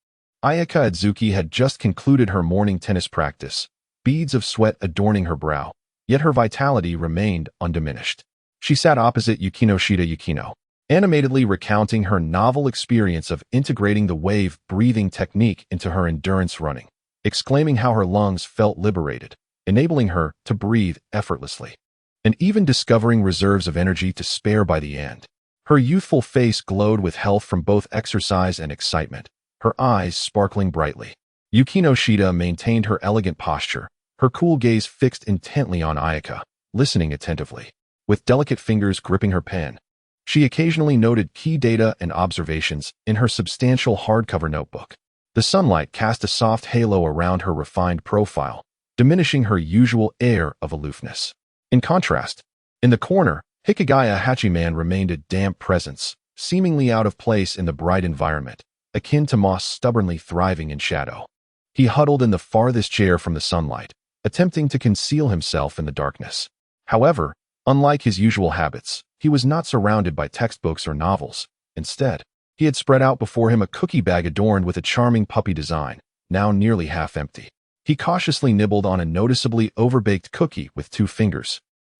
Ayaka Adzuki had just concluded her morning tennis practice, beads of sweat adorning her brow, yet her vitality remained undiminished. She sat opposite Yukinoshita Yukino, animatedly recounting her novel experience of integrating the wave-breathing technique into her endurance running, exclaiming how her lungs felt liberated, enabling her to breathe effortlessly, and even discovering reserves of energy to spare by the end. Her youthful face glowed with health from both exercise and excitement, her eyes sparkling brightly. Yukino Shida maintained her elegant posture, her cool gaze fixed intently on Ayaka, listening attentively. With delicate fingers gripping her pen, she occasionally noted key data and observations in her substantial hardcover notebook. The sunlight cast a soft halo around her refined profile, diminishing her usual air of aloofness. In contrast, in the corner, Hikigaya Hachiman remained a damp presence, seemingly out of place in the bright environment, akin to moss stubbornly thriving in shadow. He huddled in the farthest chair from the sunlight, attempting to conceal himself in the darkness. However, unlike his usual habits, he was not surrounded by textbooks or novels. Instead, he had spread out before him a cookie bag adorned with a charming puppy design, now nearly half empty. He cautiously nibbled on a noticeably overbaked cookie with 2 fingers,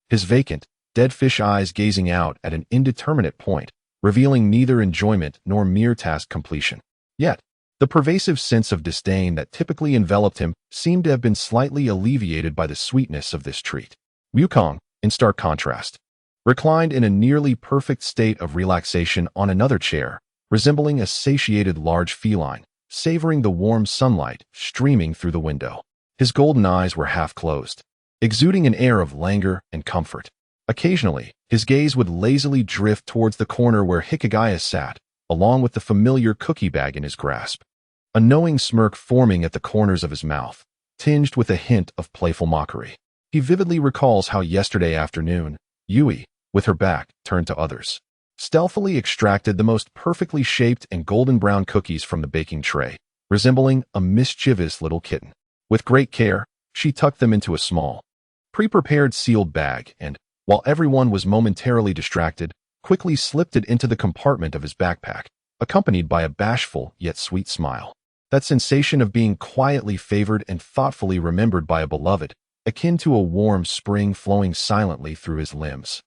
his vacant, dead fish eyes gazing out at an indeterminate point, revealing neither enjoyment nor mere task completion. Yet, the pervasive sense of disdain that typically enveloped him seemed to have been slightly alleviated by the sweetness of this treat. Wukong, in stark contrast, reclined in a nearly perfect state of relaxation on another chair, resembling a satiated large feline, savoring the warm sunlight streaming through the window. His golden eyes were half closed, exuding an air of languor and comfort. Occasionally, his gaze would lazily drift towards the corner where Hikigaya sat, along with the familiar cookie bag in his grasp, a knowing smirk forming at the corners of his mouth, tinged with a hint of playful mockery. He vividly recalls how yesterday afternoon, Yui, with her back turned to others, stealthily extracted the most perfectly shaped and golden brown cookies from the baking tray, resembling a mischievous little kitten. With great care, she tucked them into a small, pre-prepared sealed bag and, while everyone was momentarily distracted, quickly slipped it into the compartment of his backpack, accompanied by a bashful yet sweet smile. That sensation of being quietly favored and thoughtfully remembered by a beloved, akin to a warm spring flowing silently through his limbs,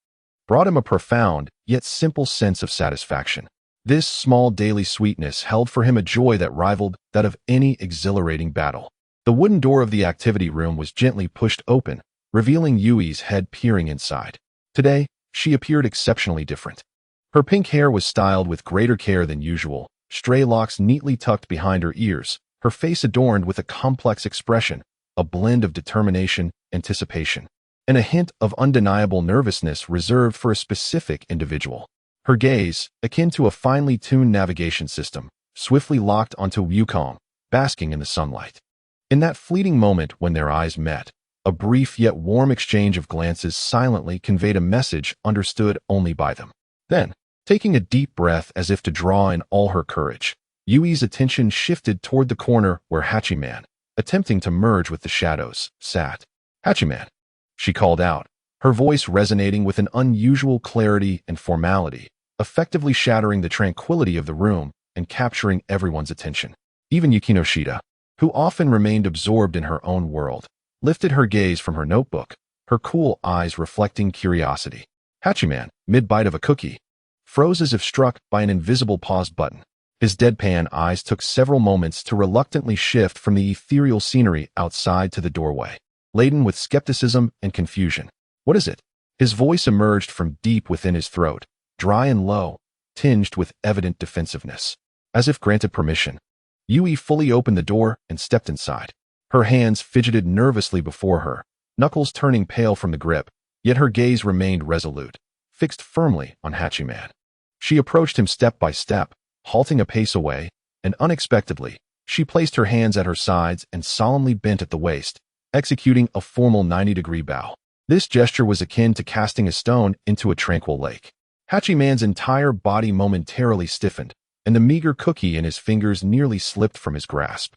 brought him a profound yet simple sense of satisfaction. This small daily sweetness held for him a joy that rivaled that of any exhilarating battle. The wooden door of the activity room was gently pushed open, revealing Yui's head peering inside. Today, she appeared exceptionally different. Her pink hair was styled with greater care than usual, stray locks neatly tucked behind her ears, her face adorned with a complex expression, a blend of determination, anticipation, and a hint of undeniable nervousness reserved for a specific individual. Her gaze, akin to a finely tuned navigation system, swiftly locked onto Wukong, basking in the sunlight. In that fleeting moment when their eyes met, a brief yet warm exchange of glances silently conveyed a message understood only by them. Then, taking a deep breath as if to draw in all her courage, Yui's attention shifted toward the corner where Hachiman, attempting to merge with the shadows, sat. "Hachiman," she called out, her voice resonating with an unusual clarity and formality, effectively shattering the tranquility of the room and capturing everyone's attention. Even Yukino Shida, who often remained absorbed in her own world, lifted her gaze from her notebook, her cool eyes reflecting curiosity. Hachiman, mid-bite of a cookie, froze as if struck by an invisible pause button. His deadpan eyes took several moments to reluctantly shift from the ethereal scenery outside to the doorway, laden with skepticism and confusion. "What is it?" His voice emerged from deep within his throat, dry and low, tinged with evident defensiveness. As if granted permission, Yui fully opened the door and stepped inside. Her hands fidgeted nervously before her, knuckles turning pale from the grip, yet her gaze remained resolute, fixed firmly on Hachiman. She approached him step by step, halting a pace away, and unexpectedly, she placed her hands at her sides and solemnly bent at the waist, executing a formal 90-degree bow. This gesture was akin to casting a stone into a tranquil lake. Hachiman's entire body momentarily stiffened, and the meager cookie in his fingers nearly slipped from his grasp.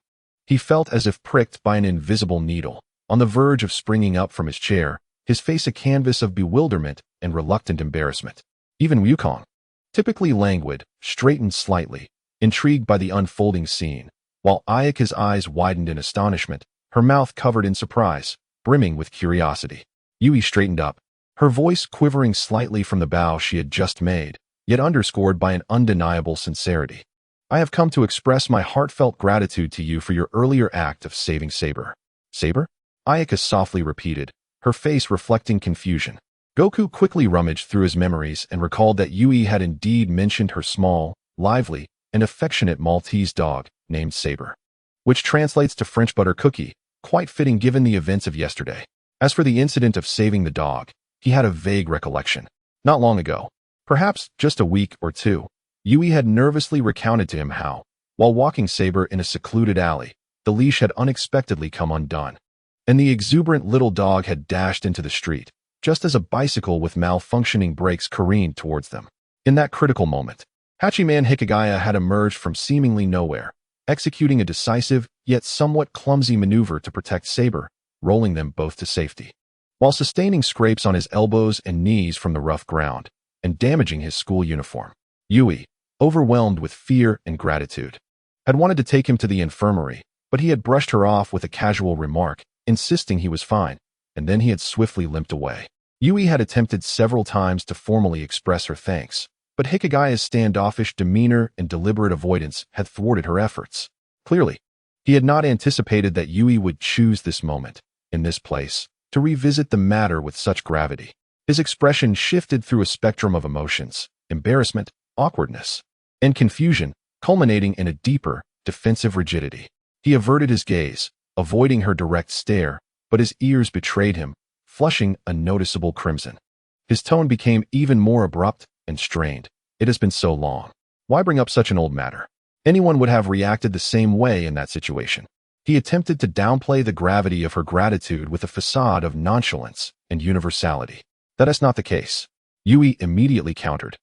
He felt as if pricked by an invisible needle, on the verge of springing up from his chair, his face a canvas of bewilderment and reluctant embarrassment. Even Wukong, typically languid, straightened slightly, intrigued by the unfolding scene, while Ayaka's eyes widened in astonishment, her mouth covered in surprise, brimming with curiosity. Yui straightened up, her voice quivering slightly from the bow she had just made, yet underscored by an undeniable sincerity. I have come to express my heartfelt gratitude to you for your earlier act of saving Saber. Saber? Ayaka softly repeated, her face reflecting confusion. Goku quickly rummaged through his memories and recalled that Yui had indeed mentioned her small, lively, and affectionate Maltese dog named Saber, which translates to French butter cookie, quite fitting given the events of yesterday. As for the incident of saving the dog, he had a vague recollection. Not long ago, perhaps just a week or two, Yui had nervously recounted to him how, while walking Saber in a secluded alley, the leash had unexpectedly come undone, and the exuberant little dog had dashed into the street, just as a bicycle with malfunctioning brakes careened towards them. In that critical moment, Hachiman Hikigaya had emerged from seemingly nowhere, executing a decisive, yet somewhat clumsy maneuver to protect Saber, rolling them both to safety, while sustaining scrapes on his elbows and knees from the rough ground, and damaging his school uniform. Yui, overwhelmed with fear and gratitude, had wanted to take him to the infirmary, but he had brushed her off with a casual remark, insisting he was fine, and then he had swiftly limped away. Yui had attempted several times to formally express her thanks, but Hikigaya's standoffish demeanor and deliberate avoidance had thwarted her efforts. Clearly, he had not anticipated that Yui would choose this moment, in this place, to revisit the matter with such gravity. His expression shifted through a spectrum of emotions, embarrassment, awkwardness, and confusion, culminating in a deeper, defensive rigidity. He averted his gaze, avoiding her direct stare, but his ears betrayed him, flushing a noticeable crimson. His tone became even more abrupt and strained. It has been so long. Why bring up such an old matter? Anyone would have reacted the same way in that situation. He attempted to downplay the gravity of her gratitude with a facade of nonchalance and universality. That is not the case. Yui immediately countered,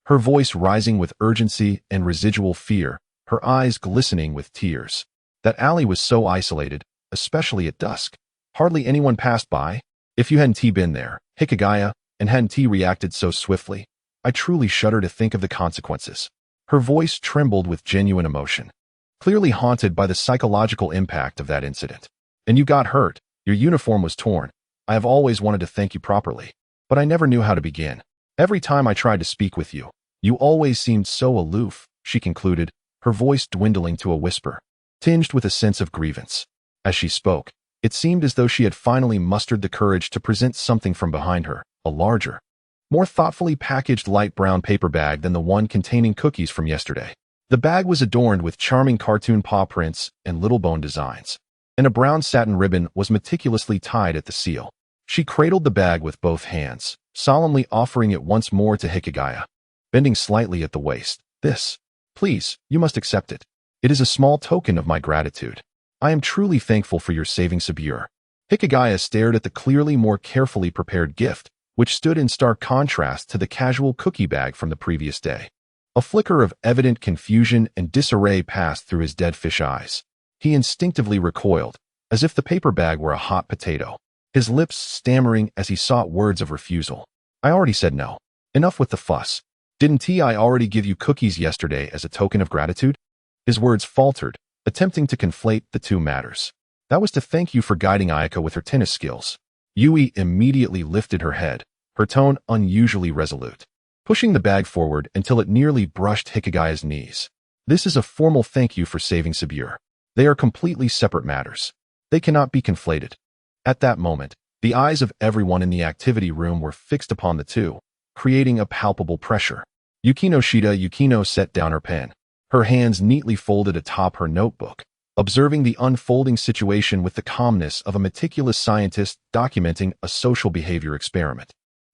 her voice rising with urgency and residual fear, her eyes glistening with tears. That alley was so isolated, especially at dusk. Hardly anyone passed by. If you hadn't been there, Hikigaya, and hadn't reacted so swiftly, I truly shudder to think of the consequences. Her voice trembled with genuine emotion, clearly haunted by the psychological impact of that incident. And you got hurt. Your uniform was torn. I have always wanted to thank you properly, but I never knew how to begin. Every time I tried to speak with you, you always seemed so aloof, she concluded, her voice dwindling to a whisper, tinged with a sense of grievance. As she spoke, it seemed as though she had finally mustered the courage to present something from behind her, a larger, more thoughtfully packaged light brown paper bag than the one containing cookies from yesterday. The bag was adorned with charming cartoon paw prints and little bone designs, and a brown satin ribbon was meticulously tied at the seal. She cradled the bag with both hands, solemnly offering it once more to Hikigaya, bending slightly at the waist. This, please, you must accept it. It is a small token of my gratitude. I am truly thankful for your saving Sabure. Hikigaya stared at the clearly more carefully prepared gift, which stood in stark contrast to the casual cookie bag from the previous day. A flicker of evident confusion and disarray passed through his dead fish eyes. He instinctively recoiled, as if the paper bag were a hot potato, his lips stammering as he sought words of refusal. I already said no. Enough with the fuss. Didn't I already give you cookies yesterday as a token of gratitude? His words faltered, attempting to conflate the two matters. That was to thank you for guiding Ayaka with her tennis skills. Yui immediately lifted her head, her tone unusually resolute, pushing the bag forward until it nearly brushed Hikigaya's knees. This is a formal thank you for saving Sabure. They are completely separate matters. They cannot be conflated. At that moment, the eyes of everyone in the activity room were fixed upon the two, creating a palpable pressure. Yukino set down her pen, her hands neatly folded atop her notebook, observing the unfolding situation with the calmness of a meticulous scientist documenting a social behavior experiment.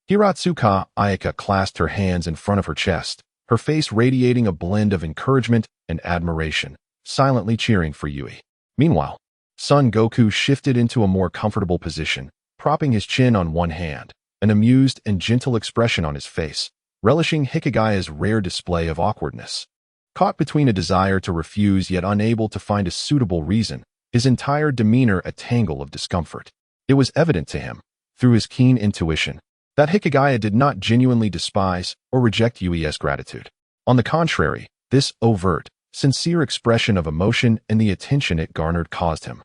Hiratsuka Ayaka clasped her hands in front of her chest, her face radiating a blend of encouragement and admiration, silently cheering for Yui. Meanwhile, Son Goku shifted into a more comfortable position, propping his chin on one hand, an amused and gentle expression on his face, relishing Hikigaya's rare display of awkwardness. Caught between a desire to refuse yet unable to find a suitable reason, his entire demeanor a tangle of discomfort. It was evident to him, through his keen intuition, that Hikigaya did not genuinely despise or reject Yui's gratitude. On the contrary, this overt, sincere expression of emotion and the attention it garnered caused him,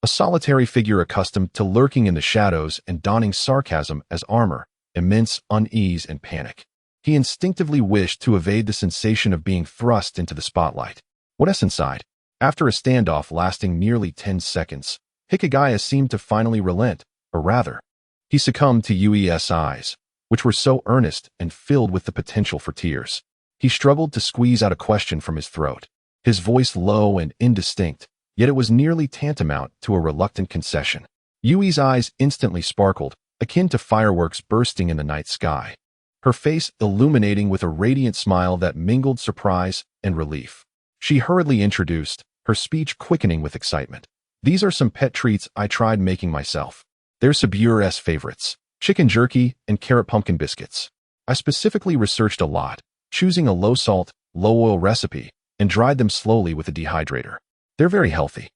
a solitary figure accustomed to lurking in the shadows and donning sarcasm as armor, immense unease and panic. He instinctively wished to evade the sensation of being thrust into the spotlight. What else inside? After a standoff lasting nearly 10 seconds, Hikigaya seemed to finally relent, or rather, he succumbed to Yui's eyes, which were so earnest and filled with the potential for tears. He struggled to squeeze out a question from his throat, his voice low and indistinct, yet it was nearly tantamount to a reluctant concession. Yui's eyes instantly sparkled, akin to fireworks bursting in the night sky, her face illuminating with a radiant smile that mingled surprise and relief. She hurriedly introduced, her speech quickening with excitement. These are some pet treats I tried making myself. They're Sabura's favorites, chicken jerky and carrot pumpkin biscuits. I specifically researched a lot, choosing a low-salt, low-oil recipe, and dried them slowly with a dehydrator. They're very healthy.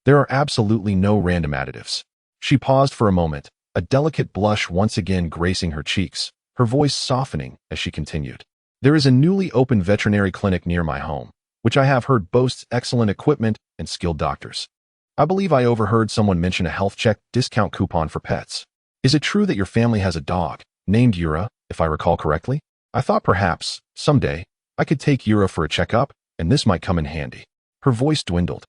There are absolutely no random additives. She paused for a moment, a delicate blush once again gracing her cheeks, her voice softening as she continued. There is a newly opened veterinary clinic near my home, which I have heard boasts excellent equipment and skilled doctors. I believe I overheard someone mention a health check discount coupon for pets. Is it true that your family has a dog, named Yura, if I recall correctly? I thought perhaps, someday, I could take Yura for a checkup, and this might come in handy. Her voice dwindled,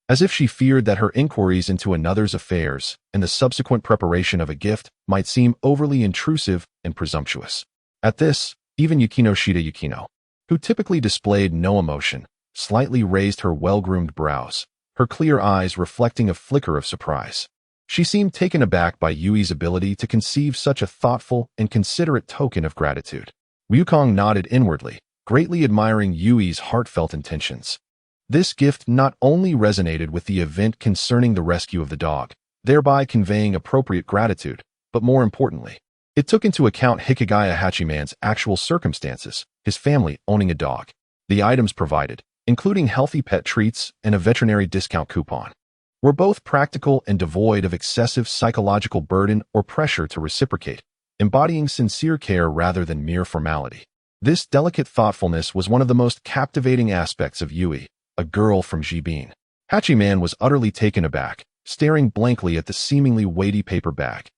as if she feared that her inquiries into another's affairs and the subsequent preparation of a gift might seem overly intrusive and presumptuous. At this, even Yukino, who typically displayed no emotion, slightly raised her well-groomed brows, her clear eyes reflecting a flicker of surprise. She seemed taken aback by Yui's ability to conceive such a thoughtful and considerate token of gratitude. Wukong nodded inwardly, greatly admiring Yui's heartfelt intentions. This gift not only resonated with the event concerning the rescue of the dog, thereby conveying appropriate gratitude, but more importantly, it took into account Hikigaya Hachiman's actual circumstances, his family owning a dog. The items provided, including healthy pet treats and a veterinary discount coupon, were both practical and devoid of excessive psychological burden or pressure to reciprocate, embodying sincere care rather than mere formality. This delicate thoughtfulness was one of the most captivating aspects of Yui, a girl from Jibin. Hachiman was utterly taken aback, staring blankly at the seemingly weighty paper bag.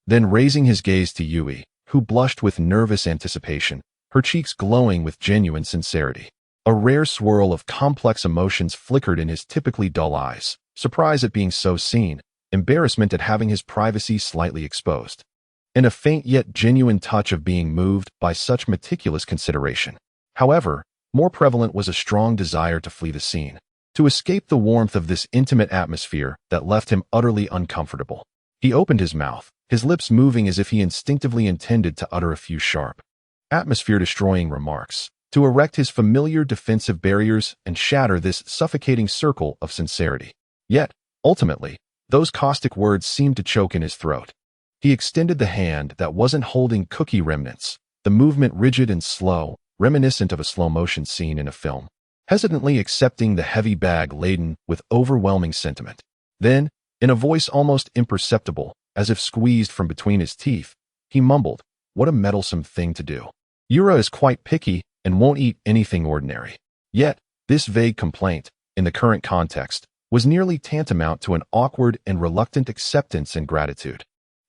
Then raising his gaze to Yui, who blushed with nervous anticipation, her cheeks glowing with genuine sincerity. A rare swirl of complex emotions flickered in his typically dull eyes, surprise at being so seen, embarrassment at having his privacy slightly exposed, and a faint yet genuine touch of being moved by such meticulous consideration. However, more prevalent was a strong desire to flee the scene, to escape the warmth of this intimate atmosphere that left him utterly uncomfortable. He opened his mouth, his lips moving as if he instinctively intended to utter a few sharp, atmosphere-destroying remarks, to erect his familiar defensive barriers and shatter this suffocating circle of sincerity. Yet, ultimately, those caustic words seemed to choke in his throat. He extended the hand that wasn't holding cookie remnants, the movement rigid and slow, reminiscent of a slow-motion scene in a film, hesitantly accepting the heavy bag laden with overwhelming sentiment. Then, in a voice almost imperceptible, as if squeezed from between his teeth, he mumbled, "What a meddlesome thing to do. Yura is quite picky and won't eat anything ordinary." Yet, this vague complaint, in the current context, was nearly tantamount to an awkward and reluctant acceptance and gratitude.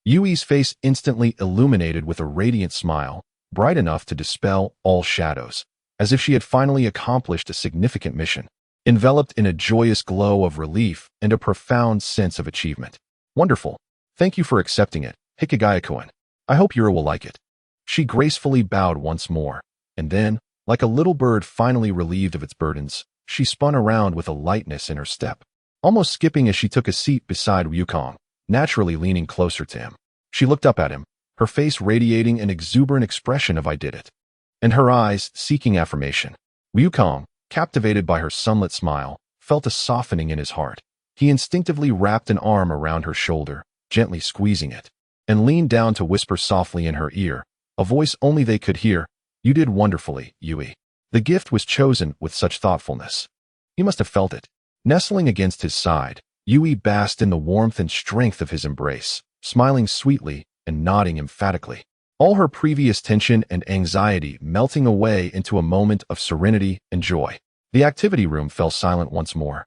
Yui's face instantly illuminated with a radiant smile, bright enough to dispel all shadows, as if she had finally accomplished a significant mission, enveloped in a joyous glow of relief and a profound sense of achievement. "Wonderful. Thank you for accepting it, Hikigaya-kun. I hope Yura will like it." She gracefully bowed once more, and then, like a little bird finally relieved of its burdens, she spun around with a lightness in her step, almost skipping as she took a seat beside Wukong, naturally leaning closer to him. She looked up at him, her face radiating an exuberant expression of "I did it," and her eyes seeking affirmation. Wukong, captivated by her sunlit smile, felt a softening in his heart. He instinctively wrapped an arm around her shoulder, gently squeezing it, and leaned down to whisper softly in her ear, a voice only they could hear, "You did wonderfully, Yui." The gift was chosen with such thoughtfulness. He must have felt it. Nestling against his side, Yui basked in the warmth and strength of his embrace, smiling sweetly and nodding emphatically, all her previous tension and anxiety melting away into a moment of serenity and joy. The activity room fell silent once more.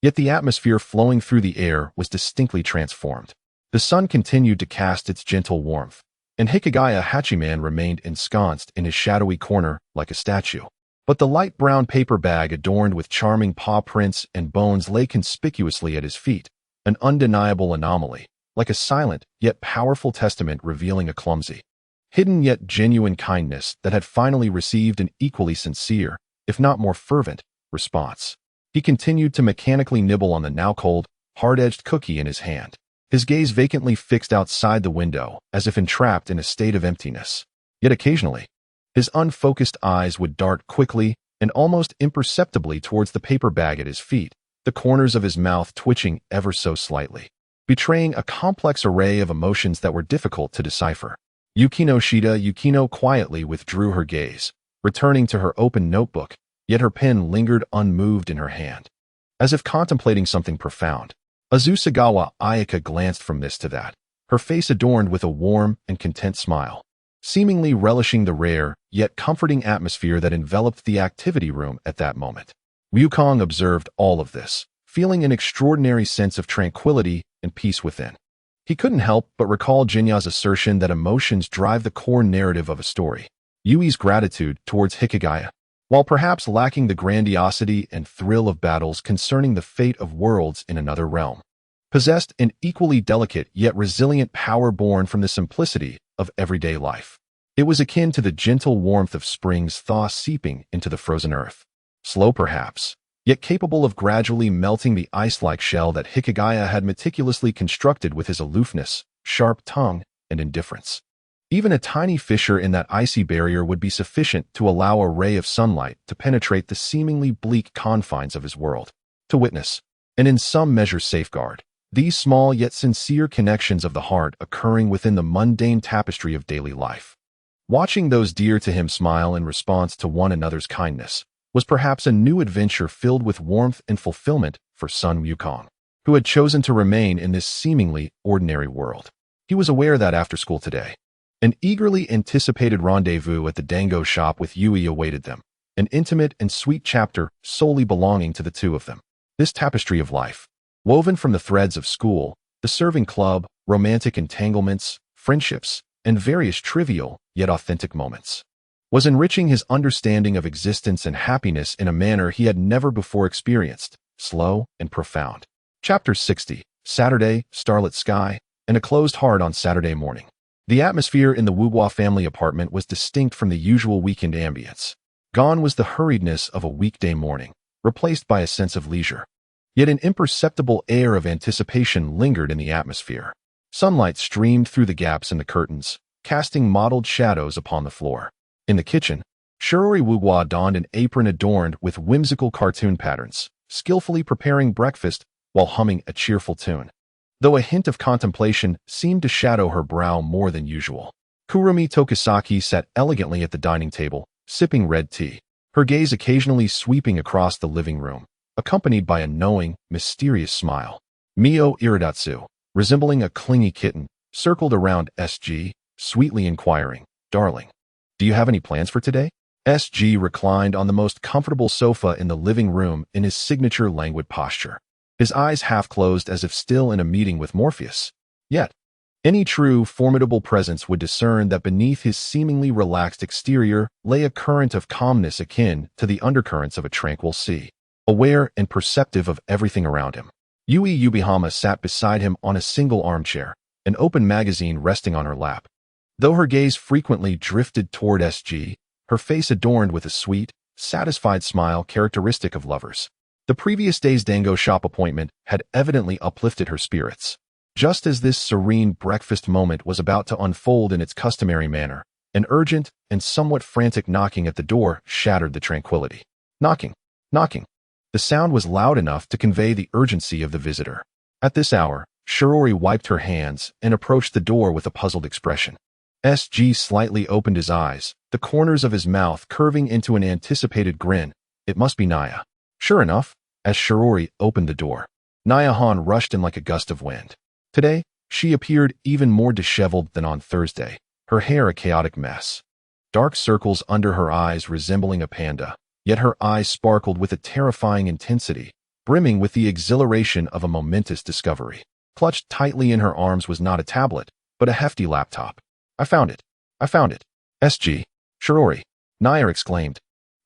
Yet the atmosphere flowing through the air was distinctly transformed. The sun continued to cast its gentle warmth, and Hikigaya Hachiman remained ensconced in his shadowy corner like a statue. But the light brown paper bag adorned with charming paw prints and bones lay conspicuously at his feet, an undeniable anomaly, like a silent yet powerful testament revealing a clumsy, hidden yet genuine kindness that had finally received an equally sincere, if not more fervent, response. He continued to mechanically nibble on the now cold, hard-edged cookie in his hand, his gaze vacantly fixed outside the window as if entrapped in a state of emptiness. Yet occasionally, his unfocused eyes would dart quickly and almost imperceptibly towards the paper bag at his feet, the corners of his mouth twitching ever so slightly, betraying a complex array of emotions that were difficult to decipher. Yukino quietly withdrew her gaze, returning to her open notebook, yet her pen lingered unmoved in her hand, as if contemplating something profound. Azusagawa Ayaka glanced from this to that, her face adorned with a warm and content smile, seemingly relishing the rare, yet comforting atmosphere that enveloped the activity room at that moment. Wukong observed all of this, feeling an extraordinary sense of tranquility and peace within. He couldn't help but recall Jinya's assertion that emotions drive the core narrative of a story. Yui's gratitude towards Hikigaya, while perhaps lacking the grandiosity and thrill of battles concerning the fate of worlds in another realm, possessed an equally delicate yet resilient power born from the simplicity of everyday life. It was akin to the gentle warmth of spring's thaw seeping into the frozen earth. Slow perhaps, yet capable of gradually melting the ice-like shell that Hikigaya had meticulously constructed with his aloofness, sharp tongue, and indifference. Even a tiny fissure in that icy barrier would be sufficient to allow a ray of sunlight to penetrate the seemingly bleak confines of his world, to witness, and in some measure safeguard, these small yet sincere connections of the heart occurring within the mundane tapestry of daily life. Watching those dear to him smile in response to one another's kindness was perhaps a new adventure filled with warmth and fulfillment for son Wukong, who had chosen to remain in this seemingly ordinary world. He was aware that after school today, an eagerly anticipated rendezvous at the dango shop with Yui awaited them, an intimate and sweet chapter solely belonging to the two of them. This tapestry of life, woven from the threads of school, the serving club, romantic entanglements, friendships, and various trivial yet authentic moments, was enriching his understanding of existence and happiness in a manner he had never before experienced, slow and profound. Chapter 60, Saturday, starlit sky, and a closed heart on Saturday morning. The atmosphere in the Wuhua family apartment was distinct from the usual weekend ambience. Gone was the hurriedness of a weekday morning, replaced by a sense of leisure. Yet an imperceptible air of anticipation lingered in the atmosphere. Sunlight streamed through the gaps in the curtains, casting mottled shadows upon the floor. In the kitchen, Shiori Wuhua donned an apron adorned with whimsical cartoon patterns, skillfully preparing breakfast while humming a cheerful tune, though a hint of contemplation seemed to shadow her brow more than usual. Kurumi Tokisaki sat elegantly at the dining table, sipping red tea, her gaze occasionally sweeping across the living room, accompanied by a knowing, mysterious smile. Mio Iridatsu, resembling a clingy kitten, circled around SG, sweetly inquiring, "Darling, do you have any plans for today?" SG reclined on the most comfortable sofa in the living room in his signature languid posture, his eyes half closed as if still in a meeting with Morpheus. Yet, any true, formidable presence would discern that beneath his seemingly relaxed exterior lay a current of calmness akin to the undercurrents of a tranquil sea, aware and perceptive of everything around him. Yui Yubihama sat beside him on a single armchair, an open magazine resting on her lap. Though her gaze frequently drifted toward SG, her face adorned with a sweet, satisfied smile characteristic of lovers. The previous day's dango shop appointment had evidently uplifted her spirits. Just as this serene breakfast moment was about to unfold in its customary manner, an urgent and somewhat frantic knocking at the door shattered the tranquility. Knocking. Knocking. The sound was loud enough to convey the urgency of the visitor. At this hour, Shiori wiped her hands and approached the door with a puzzled expression. SG slightly opened his eyes, the corners of his mouth curving into an anticipated grin. It must be Naya. Sure enough, as Shiori opened the door, Naya-han rushed in like a gust of wind. Today, she appeared even more disheveled than on Thursday, her hair a chaotic mess, dark circles under her eyes resembling a panda, yet her eyes sparkled with a terrifying intensity, brimming with the exhilaration of a momentous discovery. Clutched tightly in her arms was not a tablet, but a hefty laptop. I found it. I found it. SG. Shiori. Naya exclaimed,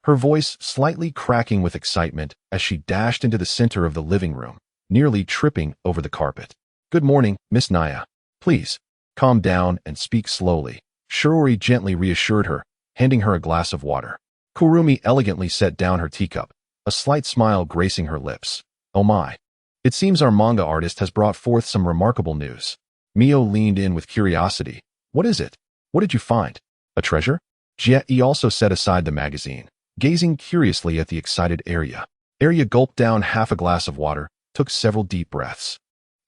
her voice slightly cracking with excitement as she dashed into the center of the living room, nearly tripping over the carpet. "Good morning, Miss Naya. Please, calm down and speak slowly," Shiori gently reassured her, handing her a glass of water. Kurumi elegantly set down her teacup, a slight smile gracing her lips. "Oh my. It seems our manga artist has brought forth some remarkable news." Mio leaned in with curiosity. "What is it? What did you find? A treasure?" Jie also set aside the magazine, gazing curiously at the excited Arya. Arya gulped down half a glass of water, took several deep breaths,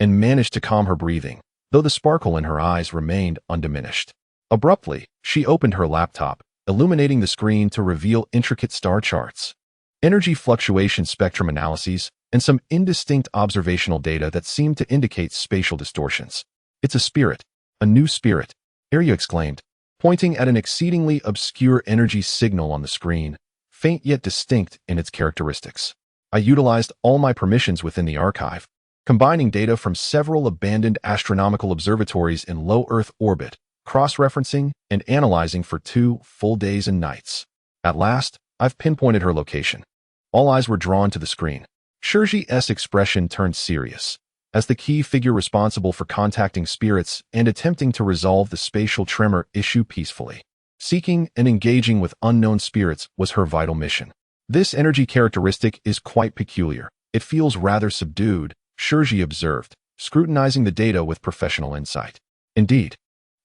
and managed to calm her breathing, though the sparkle in her eyes remained undiminished. Abruptly, she opened her laptop, illuminating the screen to reveal intricate star charts, energy fluctuation spectrum analyses, and some indistinct observational data that seemed to indicate spatial distortions. "It's a spirit, a new spirit," Arya exclaimed, pointing at an exceedingly obscure energy signal on the screen, faint yet distinct in its characteristics. "I utilized all my permissions within the archive, combining data from several abandoned astronomical observatories in low Earth orbit, cross-referencing and analyzing for 2 full days and nights. At last, I've pinpointed her location." All eyes were drawn to the screen. Shiori's expression turned serious, as the key figure responsible for contacting spirits and attempting to resolve the spatial tremor issue peacefully. Seeking and engaging with unknown spirits was her vital mission. "This energy characteristic is quite peculiar. It feels rather subdued," Shiori observed, scrutinizing the data with professional insight. "Indeed."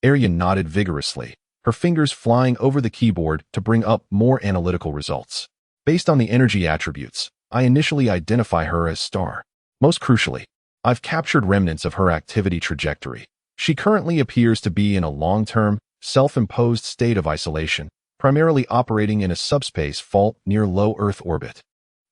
Arya nodded vigorously, her fingers flying over the keyboard to bring up more analytical results. "Based on the energy attributes, I initially identify her as star. Most crucially, I've captured remnants of her activity trajectory. She currently appears to be in a long-term, self-imposed state of isolation, primarily operating in a subspace fault near low Earth orbit.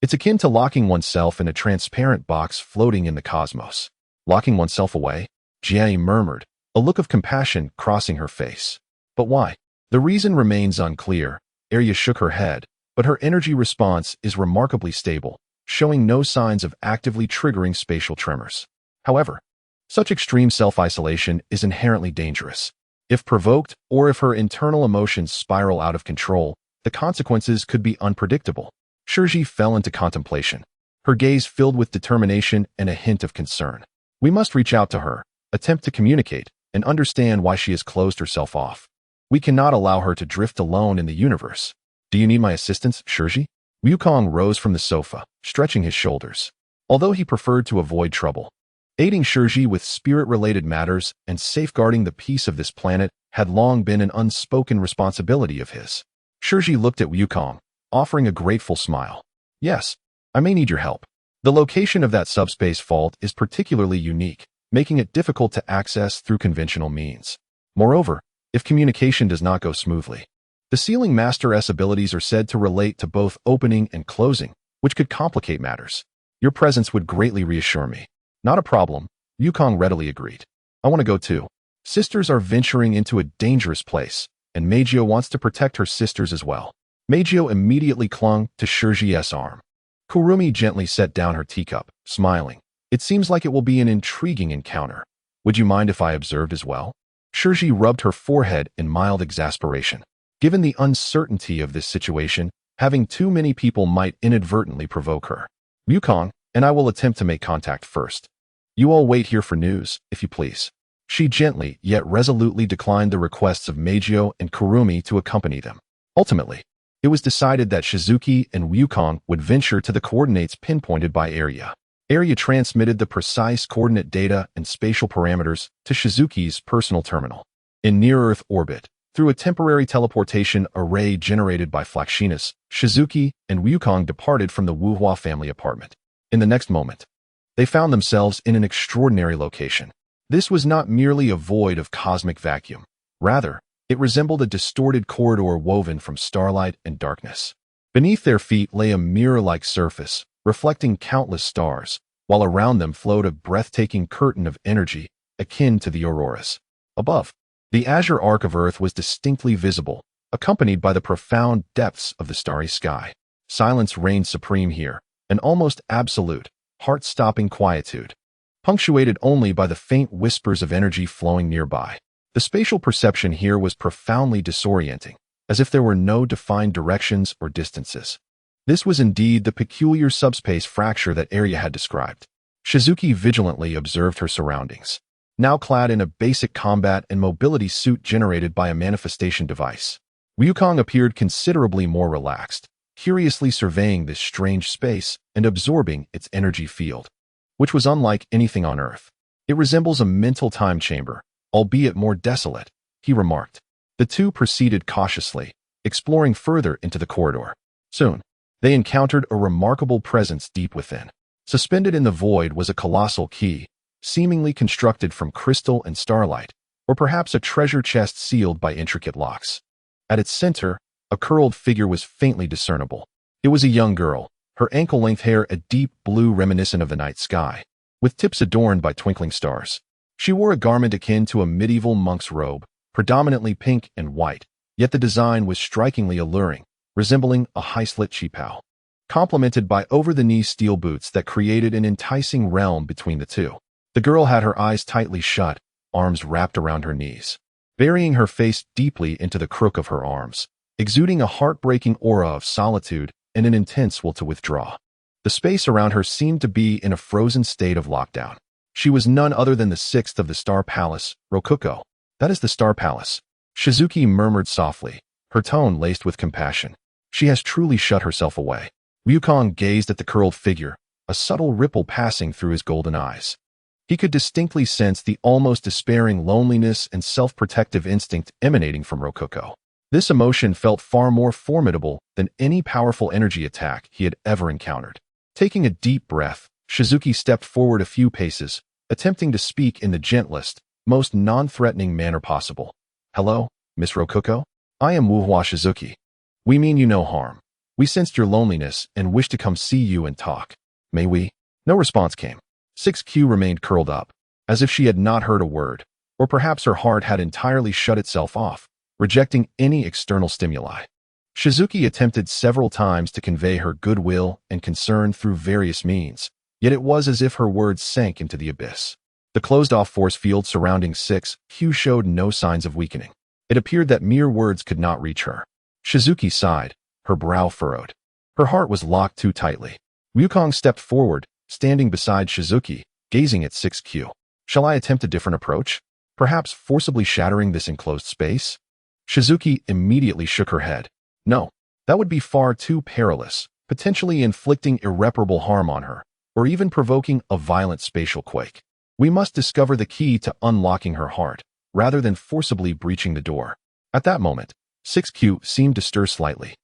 It's akin to locking oneself in a transparent box floating in the cosmos." "Locking oneself away?" Jie murmured, a look of compassion crossing her face. "But why?" "The reason remains unclear." Arya shook her head, but her energy response is remarkably stable, showing no signs of actively triggering spatial tremors. However, such extreme self-isolation is inherently dangerous. If provoked or if her internal emotions spiral out of control, the consequences could be unpredictable. Shiori fell into contemplation, her gaze filled with determination and a hint of concern. "We must reach out to her, attempt to communicate, and understand why she has closed herself off. We cannot allow her to drift alone in the universe." "Do you need my assistance, Shiori?" Wukong rose from the sofa, stretching his shoulders. Although he preferred to avoid trouble, aiding Shiori with spirit-related matters and safeguarding the peace of this planet had long been an unspoken responsibility of his. Shiori looked at Wukong, offering a grateful smile. "Yes, I may need your help. The location of that subspace fault is particularly unique, making it difficult to access through conventional means. Moreover, if communication does not go smoothly, the Sealing Master's abilities are said to relate to both opening and closing, which could complicate matters. Your presence would greatly reassure me." "Not a problem," Wukong readily agreed. "I want to go too. Sisters are venturing into a dangerous place, and Meijio wants to protect her sisters as well." Meijio immediately clung to Shiori's arm. Kurumi gently set down her teacup, smiling. "It seems like it will be an intriguing encounter. Would you mind if I observed as well?" Shiori rubbed her forehead in mild exasperation. Given the uncertainty of this situation, having too many people might inadvertently provoke her. "Wukong and I will attempt to make contact first. You all wait here for news, if you please." She gently yet resolutely declined the requests of Meijio and Kurumi to accompany them. Ultimately, it was decided that Shizuki and Wukong would venture to the coordinates pinpointed by Arya. Arya transmitted the precise coordinate data and spatial parameters to Shizuki's personal terminal. In near-Earth orbit, through a temporary teleportation array generated by Flaxinus, Shizuki and Wukong departed from the Wuhua family apartment. In the next moment, they found themselves in an extraordinary location. This was not merely a void of cosmic vacuum. Rather, it resembled a distorted corridor woven from starlight and darkness. Beneath their feet lay a mirror-like surface, reflecting countless stars, while around them flowed a breathtaking curtain of energy akin to the auroras. Above, the azure arc of Earth was distinctly visible, accompanied by the profound depths of the starry sky. Silence reigned supreme here, an almost absolute, heart-stopping quietude, punctuated only by the faint whispers of energy flowing nearby. The spatial perception here was profoundly disorienting, as if there were no defined directions or distances. This was indeed the peculiar subspace fracture that Arya had described. Shizuki vigilantly observed her surroundings. Now clad in a basic combat and mobility suit generated by a manifestation device, Wukong appeared considerably more relaxed, curiously surveying this strange space and absorbing its energy field, which was unlike anything on Earth. It resembles a mental time chamber, albeit more desolate, he remarked. The two proceeded cautiously, exploring further into the corridor. Soon, they encountered a remarkable presence deep within. Suspended in the void was a colossal key, seemingly constructed from crystal and starlight, or perhaps a treasure chest sealed by intricate locks. At its center, a curled figure was faintly discernible. It was a young girl, her ankle-length hair a deep blue reminiscent of the night sky, with tips adorned by twinkling stars. She wore a garment akin to a medieval monk's robe, predominantly pink and white, yet the design was strikingly alluring, resembling a high-slit qipao, complemented by over-the-knee steel boots that created an enticing realm between the two. The girl had her eyes tightly shut, arms wrapped around her knees, burying her face deeply into the crook of her arms, exuding a heartbreaking aura of solitude and an intense will to withdraw. The space around her seemed to be in a frozen state of lockdown. She was none other than the sixth of the Star Palace, Rokuko. That is the Star Palace, Shizuki murmured softly, her tone laced with compassion. She has truly shut herself away. Wukong gazed at the curled figure, a subtle ripple passing through his golden eyes. He could distinctly sense the almost despairing loneliness and self-protective instinct emanating from Rokuko. This emotion felt far more formidable than any powerful energy attack he had ever encountered. Taking a deep breath, Shizuki stepped forward a few paces, attempting to speak in the gentlest, most non-threatening manner possible. Hello, Miss Rokuko? I am Wuhua Shizuki. We mean you no harm. We sensed your loneliness and wished to come see you and talk. May we? No response came. 6Q remained curled up, as if she had not heard a word, or perhaps her heart had entirely shut itself off, rejecting any external stimuli. Shizuki attempted several times to convey her goodwill and concern through various means, yet it was as if her words sank into the abyss. The closed-off force field surrounding 6Q showed no signs of weakening. It appeared that mere words could not reach her. Shizuki sighed, her brow furrowed. Her heart was locked too tightly. Wukong stepped forward, standing beside Shizuki, gazing at 6Q. Shall I attempt a different approach? Perhaps forcibly shattering this enclosed space? Shizuki immediately shook her head. No, that would be far too perilous, potentially inflicting irreparable harm on her, or even provoking a violent spatial quake. We must discover the key to unlocking her heart, rather than forcibly breaching the door. At that moment, 6Q seemed to stir slightly.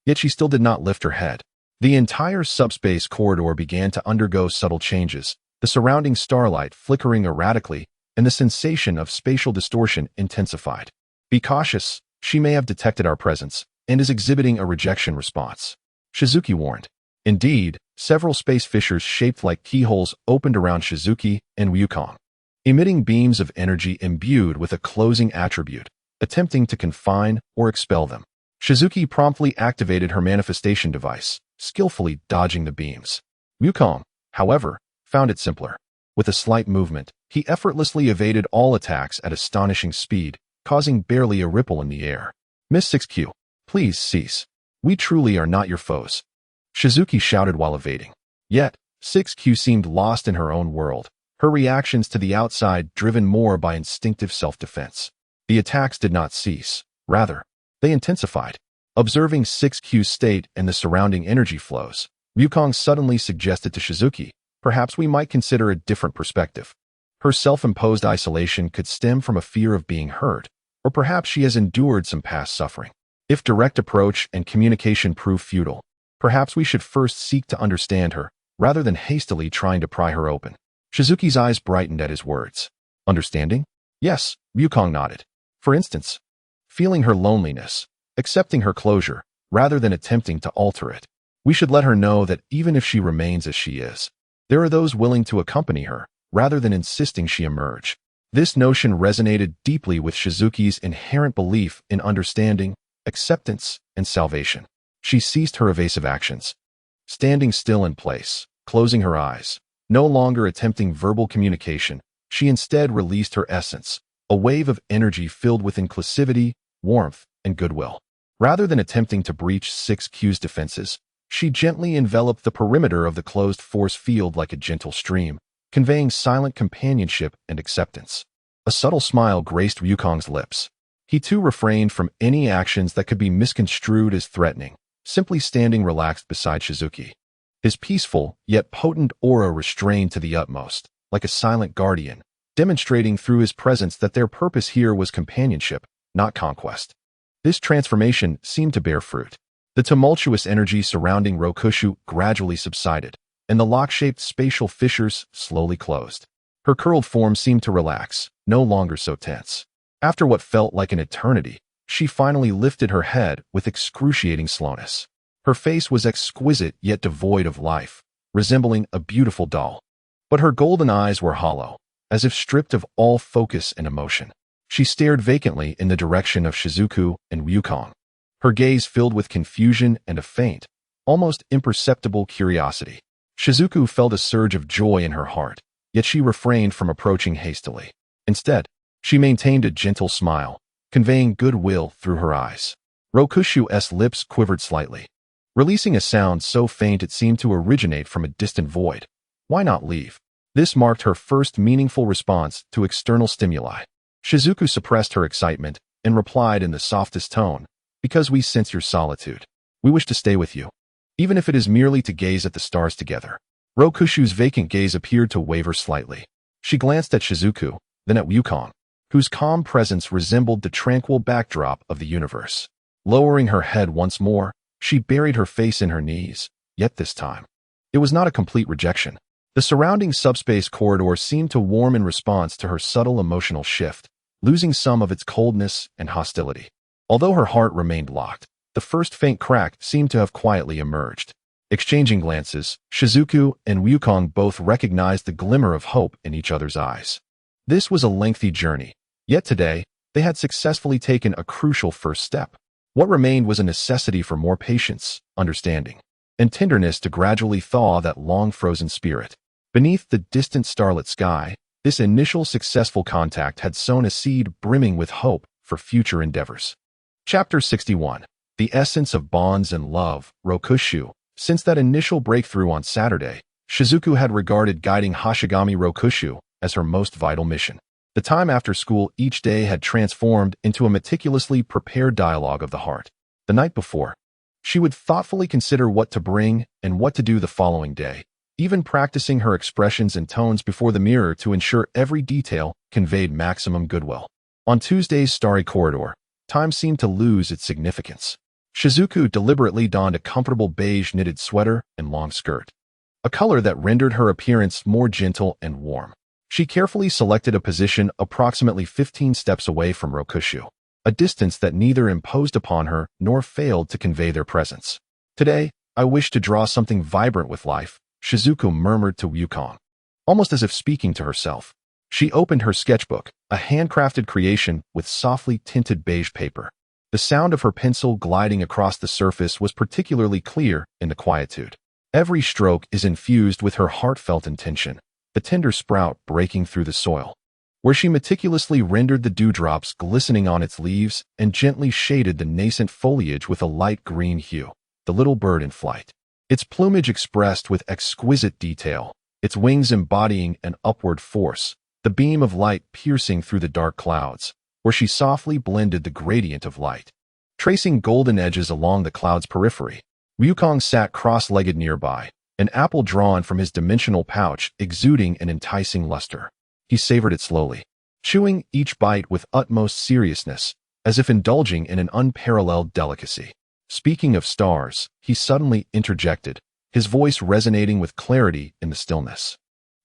Yet she still did not lift her head. The entire subspace corridor began to undergo subtle changes, the surrounding starlight flickering erratically, and the sensation of spatial distortion intensified. Be cautious, she may have detected our presence, and is exhibiting a rejection response, Shizuki warned. Indeed, several space fissures shaped like keyholes opened around Shizuki and Wukong, emitting beams of energy imbued with a closing attribute, attempting to confine or expel them. Shizuki promptly activated her manifestation device, skillfully dodging the beams. Wukong, however, found it simpler. With a slight movement, he effortlessly evaded all attacks at astonishing speed, causing barely a ripple in the air. Miss 6Q, please cease. We truly are not your foes, Shizuki shouted while evading. Yet, 6Q seemed lost in her own world, her reactions to the outside driven more by instinctive self-defense. The attacks did not cease. Rather, they intensified. Observing 6Q's state and the surrounding energy flows, Wukong suddenly suggested to Shizuki, perhaps we might consider a different perspective. Her self-imposed isolation could stem from a fear of being hurt, or perhaps she has endured some past suffering. If direct approach and communication prove futile, perhaps we should first seek to understand her, rather than hastily trying to pry her open. Shizuki's eyes brightened at his words. Understanding? Yes, Wukong nodded. For instance, feeling her loneliness, accepting her closure, rather than attempting to alter it. We should let her know that even if she remains as she is, there are those willing to accompany her, rather than insisting she emerge. This notion resonated deeply with Shizuki's inherent belief in understanding, acceptance, and salvation. She ceased her evasive actions, standing still in place, closing her eyes. No longer attempting verbal communication, she instead released her essence, a wave of energy filled with inclusivity, warmth, and goodwill. Rather than attempting to breach 6Q's defenses, she gently enveloped the perimeter of the closed force field like a gentle stream, conveying silent companionship and acceptance. A subtle smile graced Ryukong's lips. He too refrained from any actions that could be misconstrued as threatening, simply standing relaxed beside Shizuki. His peaceful, yet potent aura restrained to the utmost, like a silent guardian, demonstrating through his presence that their purpose here was companionship, not conquest. This transformation seemed to bear fruit. The tumultuous energy surrounding Rokushu gradually subsided, and the lock-shaped spatial fissures slowly closed. Her curled form seemed to relax, no longer so tense. After what felt like an eternity, she finally lifted her head with excruciating slowness. Her face was exquisite yet devoid of life, resembling a beautiful doll. But her golden eyes were hollow, as if stripped of all focus and emotion. She stared vacantly in the direction of Shizuku and Ryukong, her gaze filled with confusion and a faint, almost imperceptible curiosity. Shizuku felt a surge of joy in her heart, yet she refrained from approaching hastily. Instead, she maintained a gentle smile, conveying goodwill through her eyes. Rokushu's lips quivered slightly, releasing a sound so faint it seemed to originate from a distant void. Why not leave? This marked her first meaningful response to external stimuli. Shizuku suppressed her excitement and replied in the softest tone, "Because we sense your solitude. We wish to stay with you, even if it is merely to gaze at the stars together." Rokushu's vacant gaze appeared to waver slightly. She glanced at Shizuku, then at Ryukong, whose calm presence resembled the tranquil backdrop of the universe. Lowering her head once more, she buried her face in her knees, yet this time, it was not a complete rejection. The surrounding subspace corridor seemed to warm in response to her subtle emotional shift, losing some of its coldness and hostility. Although her heart remained locked, the first faint crack seemed to have quietly emerged. Exchanging glances, Shizuku and Ryukong both recognized the glimmer of hope in each other's eyes. This was a lengthy journey, yet today, they had successfully taken a crucial first step. What remained was a necessity for more patience, understanding, and tenderness to gradually thaw that long-frozen spirit. Beneath the distant starlit sky, this initial successful contact had sown a seed brimming with hope for future endeavors. Chapter 61. The Essence of Bonds and Love, Rokushu. Since that initial breakthrough on Saturday, Shizuku had regarded guiding Hashigami Rokushu as her most vital mission. The time after school each day had transformed into a meticulously prepared dialogue of the heart. The night before, she would thoughtfully consider what to bring and what to do the following day, even practicing her expressions and tones before the mirror to ensure every detail conveyed maximum goodwill. On Tuesday's starry corridor, time seemed to lose its significance. Shizuku deliberately donned a comfortable beige knitted sweater and long skirt, a color that rendered her appearance more gentle and warm. She carefully selected a position approximately 15 steps away from Rokushu, a distance that neither imposed upon her nor failed to convey their presence. "Today, I wish to draw something vibrant with life," Shizuku murmured to Ryukong, almost as if speaking to herself. She opened her sketchbook, a handcrafted creation with softly tinted beige paper. The sound of her pencil gliding across the surface was particularly clear in the quietude. Every stroke is infused with her heartfelt intention, the tender sprout breaking through the soil, where she meticulously rendered the dewdrops glistening on its leaves and gently shaded the nascent foliage with a light green hue. The little bird in flight, its plumage expressed with exquisite detail, its wings embodying an upward force, the beam of light piercing through the dark clouds, where she softly blended the gradient of light, tracing golden edges along the cloud's periphery. Ryukong sat cross-legged nearby, an apple drawn from his dimensional pouch exuding an enticing luster. He savored it slowly, chewing each bite with utmost seriousness, as if indulging in an unparalleled delicacy. Speaking of stars, he suddenly interjected, his voice resonating with clarity in the stillness.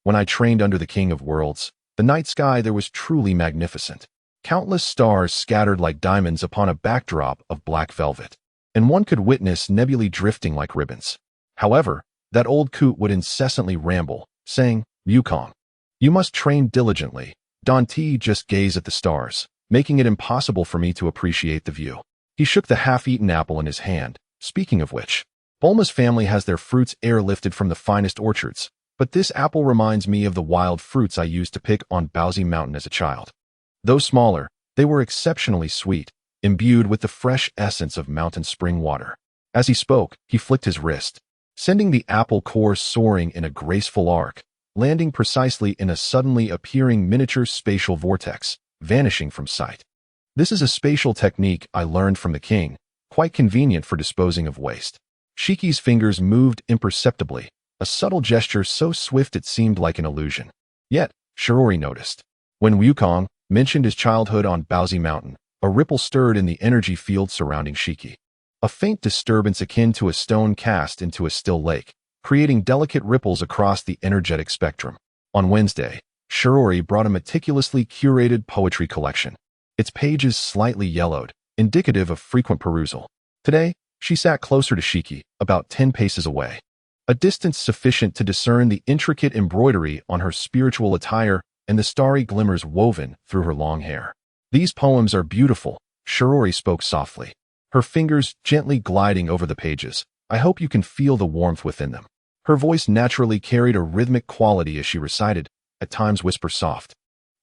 "When I trained under the King of Worlds, the night sky there was truly magnificent. Countless stars scattered like diamonds upon a backdrop of black velvet, and one could witness nebulae drifting like ribbons. However, that old coot would incessantly ramble, saying, 'Ryukong, you must train diligently. Don't just gaze at the stars,' making it impossible for me to appreciate the view." He shook the half-eaten apple in his hand. "Speaking of which, Bulma's family has their fruits airlifted from the finest orchards, but this apple reminds me of the wild fruits I used to pick on Baozi Mountain as a child. Though smaller, they were exceptionally sweet, imbued with the fresh essence of mountain spring water. As he spoke, he flicked his wrist, sending the apple core soaring in a graceful arc, landing precisely in a suddenly appearing miniature spatial vortex, vanishing from sight. This is a spatial technique I learned from the king, quite convenient for disposing of waste. Shiki's fingers moved imperceptibly, a subtle gesture so swift it seemed like an illusion. Yet, Shiori noticed. When Wukong mentioned his childhood on Baozi Mountain, a ripple stirred in the energy field surrounding Shiki. A faint disturbance akin to a stone cast into a still lake, creating delicate ripples across the energetic spectrum. On Wednesday, Shiori brought a meticulously curated poetry collection, its pages slightly yellowed, indicative of frequent perusal. Today, she sat closer to Shiki, about 10 paces away, a distance sufficient to discern the intricate embroidery on her spiritual attire and the starry glimmers woven through her long hair. These poems are beautiful, Shiori spoke softly, her fingers gently gliding over the pages. I hope you can feel the warmth within them. Her voice naturally carried a rhythmic quality as she recited, at times whisper soft,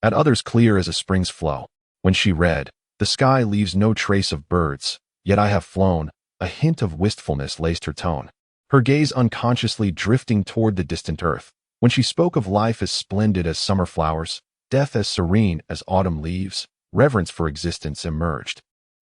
at others clear as a spring's flow. When she read, "The sky leaves no trace of birds, yet I have flown," a hint of wistfulness laced her tone, her gaze unconsciously drifting toward the distant earth. When she spoke of life as splendid as summer flowers, death as serene as autumn leaves, reverence for existence emerged,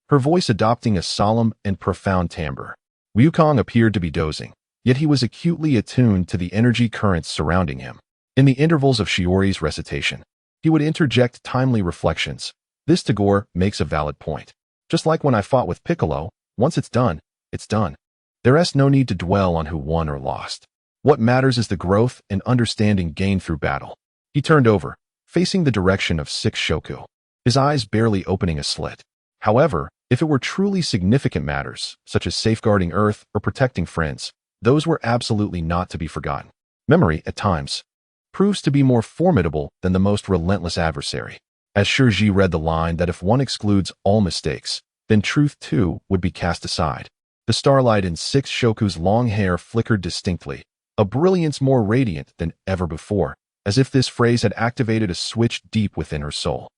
her voice adopting a solemn and profound timbre. Wukong appeared to be dozing, yet he was acutely attuned to the energy currents surrounding him. In the intervals of Shiori's recitation, he would interject timely reflections. "This Tagore makes a valid point. Just like when I fought with Piccolo, once it's done, it's done. There's no need to dwell on who won or lost. What matters is the growth and understanding gained through battle." He turned over, facing the direction of 6 Shoku, his eyes barely opening a slit. However, if it were truly significant matters, such as safeguarding Earth or protecting friends, those were absolutely not to be forgotten. Memory, at times, proves to be more formidable than the most relentless adversary. As Shiji read the line that if one excludes all mistakes, then truth too would be cast aside, the starlight in 6 Shoku's long hair flickered distinctly, a brilliance more radiant than ever before, as if this phrase had activated a switch deep within her soul.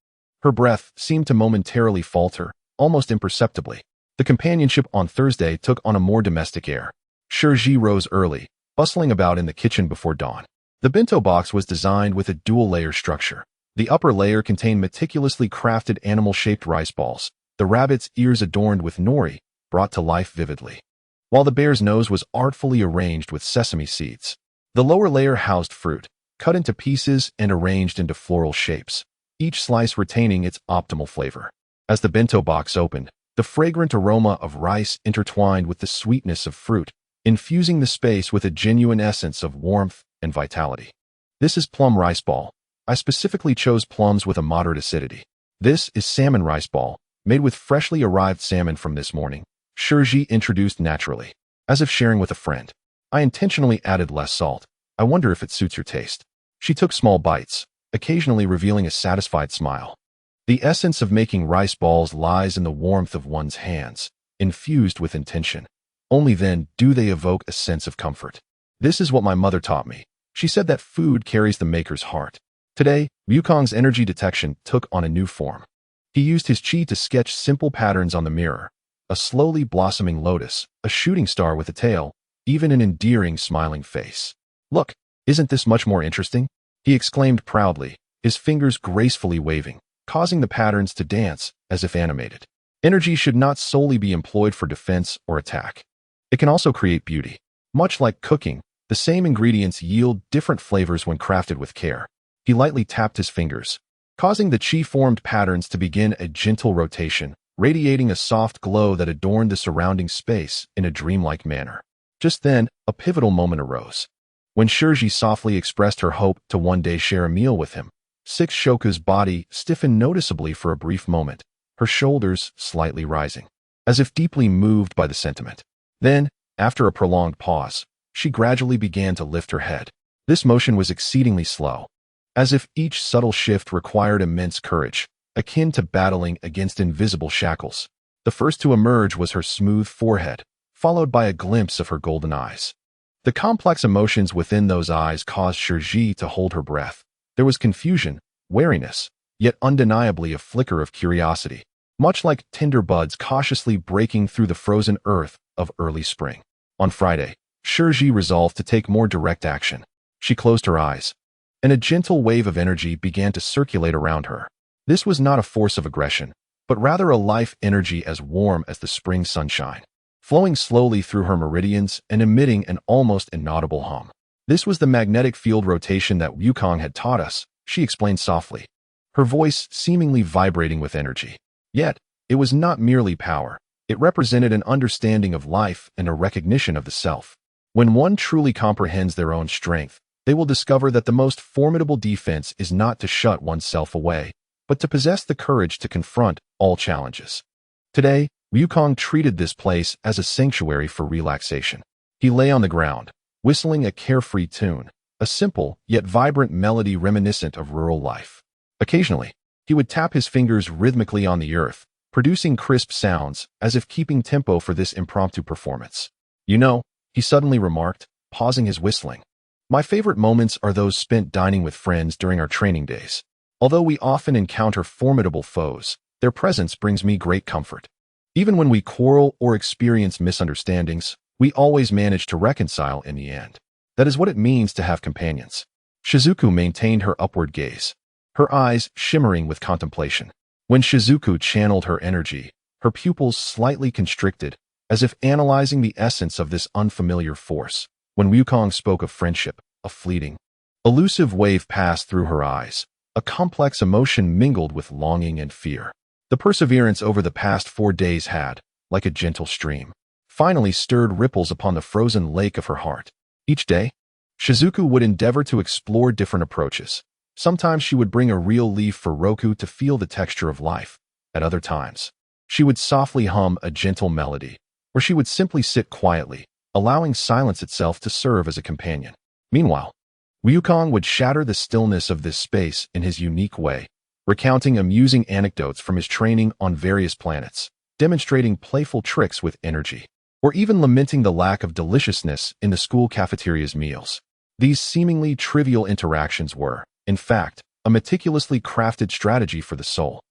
Her breath seemed to momentarily falter, almost imperceptibly. The companionship on Thursday took on a more domestic air. Shiji rose early, bustling about in the kitchen before dawn. The bento box was designed with a dual-layer structure. The upper layer contained meticulously crafted animal-shaped rice balls, the rabbit's ears adorned with nori, brought to life vividly, while the bear's nose was artfully arranged with sesame seeds. The lower layer housed fruit, cut into pieces and arranged into floral shapes, each slice retaining its optimal flavor. As the bento box opened, the fragrant aroma of rice intertwined with the sweetness of fruit, infusing the space with a genuine essence of warmth and vitality. "This is plum rice ball. I specifically chose plums with a moderate acidity. This is salmon rice ball, made with freshly arrived salmon from this morning," Shiji introduced naturally, as if sharing with a friend. "I intentionally added less salt. I wonder if it suits your taste." She took small bites, occasionally revealing a satisfied smile. The essence of making rice balls lies in the warmth of one's hands, infused with intention. Only then do they evoke a sense of comfort. "This is what my mother taught me. She said that food carries the maker's heart." Today, Wukong's energy detection took on a new form. He used his chi to sketch simple patterns on the mirror, a slowly blossoming lotus, a shooting star with a tail, even an endearing smiling face. "Look, isn't this much more interesting?" he exclaimed proudly, his fingers gracefully waving, causing the patterns to dance as if animated. Energy should not solely be employed for defense or attack. It can also create beauty. Much like cooking, the same ingredients yield different flavors when crafted with care. He lightly tapped his fingers, causing the chi-formed patterns to begin a gentle rotation, radiating a soft glow that adorned the surrounding space in a dreamlike manner. Just then, a pivotal moment arose. When Shiji softly expressed her hope to one day share a meal with him, 6 Shoku's body stiffened noticeably for a brief moment, her shoulders slightly rising, as if deeply moved by the sentiment. Then, after a prolonged pause, she gradually began to lift her head. This motion was exceedingly slow, as if each subtle shift required immense courage, akin to battling against invisible shackles. The first to emerge was her smooth forehead, followed by a glimpse of her golden eyes. The complex emotions within those eyes caused Shiji to hold her breath. There was confusion, wariness, yet undeniably a flicker of curiosity. much like tender buds cautiously breaking through the frozen earth of early spring. On Friday, Shiori resolved to take more direct action. She closed her eyes, and a gentle wave of energy began to circulate around her. This was not a force of aggression, but rather a life energy as warm as the spring sunshine, flowing slowly through her meridians and emitting an almost inaudible hum. This was the magnetic field rotation that Wukong had taught us, she explained softly, her voice seemingly vibrating with energy. Yet, it was not merely power. It represented an understanding of life and a recognition of the self. When one truly comprehends their own strength, they will discover that the most formidable defense is not to shut oneself away, but to possess the courage to confront all challenges. Today, Wukong treated this place as a sanctuary for relaxation. He lay on the ground, whistling a carefree tune, a simple yet vibrant melody reminiscent of rural life. Occasionally, he would tap his fingers rhythmically on the earth, producing crisp sounds as if keeping tempo for this impromptu performance. You know, he suddenly remarked, pausing his whistling. My favorite moments are those spent dining with friends during our training days. Although we often encounter formidable foes, their presence brings me great comfort. Even when we quarrel or experience misunderstandings, we always manage to reconcile in the end. That is what it means to have companions. Shizuku maintained her upward gaze, her eyes shimmering with contemplation. When Shizuku channeled her energy, her pupils slightly constricted, as if analyzing the essence of this unfamiliar force. When Wukong spoke of friendship, a fleeting, elusive wave passed through her eyes, a complex emotion mingled with longing and fear. The perseverance over the past 4 days had, like a gentle stream, finally stirred ripples upon the frozen lake of her heart. Each day, Shizuku would endeavor to explore different approaches. Sometimes she would bring a real leaf for Roku to feel the texture of life. At other times, she would softly hum a gentle melody, or she would simply sit quietly, allowing silence itself to serve as a companion. Meanwhile, Wukong would shatter the stillness of this space in his unique way, recounting amusing anecdotes from his training on various planets, demonstrating playful tricks with energy, or even lamenting the lack of deliciousness in the school cafeteria's meals. These seemingly trivial interactions were, in fact, a meticulously crafted strategy for the soul.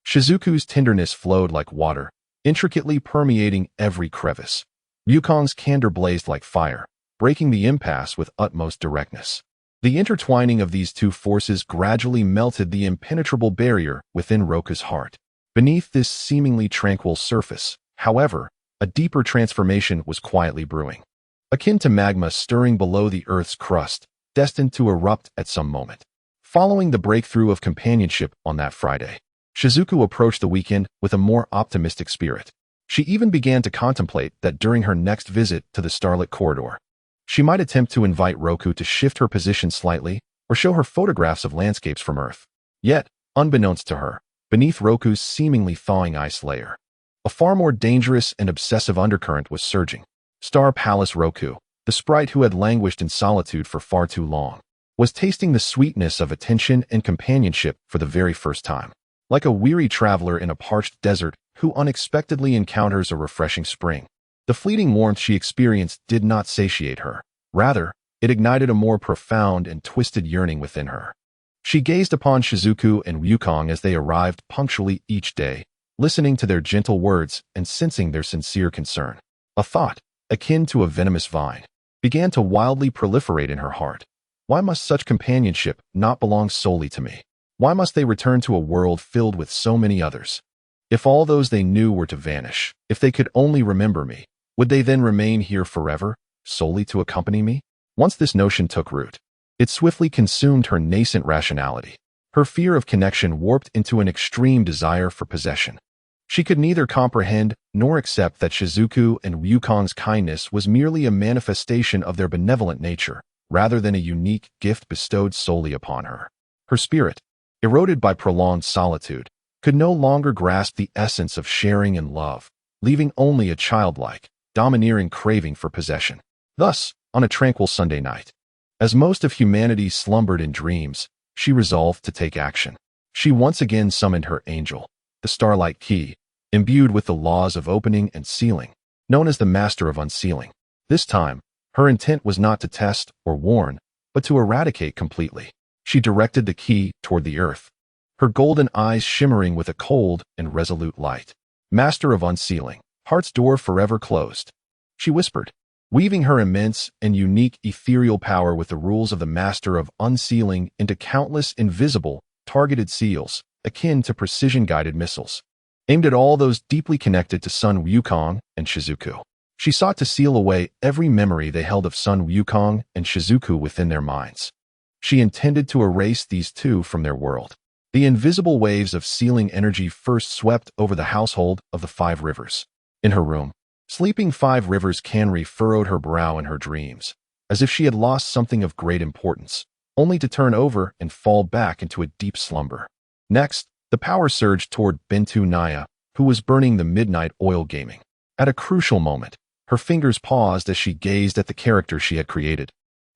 Shizuku's tenderness flowed like water, intricately permeating every crevice. Wukong's candor blazed like fire, breaking the impasse with utmost directness. The intertwining of these two forces gradually melted the impenetrable barrier within Roku's heart. Beneath this seemingly tranquil surface, however, a deeper transformation was quietly brewing. Akin to magma stirring below the Earth's crust, destined to erupt at some moment. Following the breakthrough of companionship on that Friday, Shizuku approached the weekend with a more optimistic spirit. She even began to contemplate that during her next visit to the starlit corridor, she might attempt to invite Roku to shift her position slightly or show her photographs of landscapes from Earth. Yet, unbeknownst to her, beneath Roku's seemingly thawing ice layer, a far more dangerous and obsessive undercurrent was surging. Star Palace Roku, the sprite who had languished in solitude for far too long, was tasting the sweetness of attention and companionship for the very first time. Like a weary traveler in a parched desert who unexpectedly encounters a refreshing spring, the fleeting warmth she experienced did not satiate her. Rather, it ignited a more profound and twisted yearning within her. She gazed upon Shizuku and Wukong as they arrived punctually each day, listening to their gentle words and sensing their sincere concern. A thought, akin to a venomous vine, began to wildly proliferate in her heart. Why must such companionship not belong solely to me? Why must they return to a world filled with so many others? If all those they knew were to vanish, if they could only remember me, would they then remain here forever, solely to accompany me? Once this notion took root, it swiftly consumed her nascent rationality. Her fear of connection warped into an extreme desire for possession. She could neither comprehend nor accept that Shizuku and Wukong's kindness was merely a manifestation of their benevolent nature, rather than a unique gift bestowed solely upon her. Her spirit, eroded by prolonged solitude, could no longer grasp the essence of sharing and love, leaving only a childlike, domineering craving for possession. Thus, on a tranquil Sunday night, as most of humanity slumbered in dreams, she resolved to take action. She once again summoned her angel, the Starlight Key, imbued with the laws of opening and sealing, known as the Master of Unsealing. This time, her intent was not to test or warn, but to eradicate completely. She directed the key toward the earth, her golden eyes shimmering with a cold and resolute light. Master of unsealing, heart's door forever closed, she whispered, weaving her immense and unique ethereal power with the rules of the master of unsealing into countless invisible, targeted seals, akin to precision-guided missiles, aimed at all those deeply connected to Sun Wukong and Shizuku. She sought to seal away every memory they held of Sun Wukong and Shizuku within their minds. She intended to erase these two from their world. The invisible waves of sealing energy first swept over the household of the Five Rivers. In her room, sleeping Five Rivers Canry furrowed her brow in her dreams, as if she had lost something of great importance, only to turn over and fall back into a deep slumber. Next, the power surged toward Bintu Naya, who was burning the midnight oil gaming. At a crucial moment, her fingers paused as she gazed at the character she had created.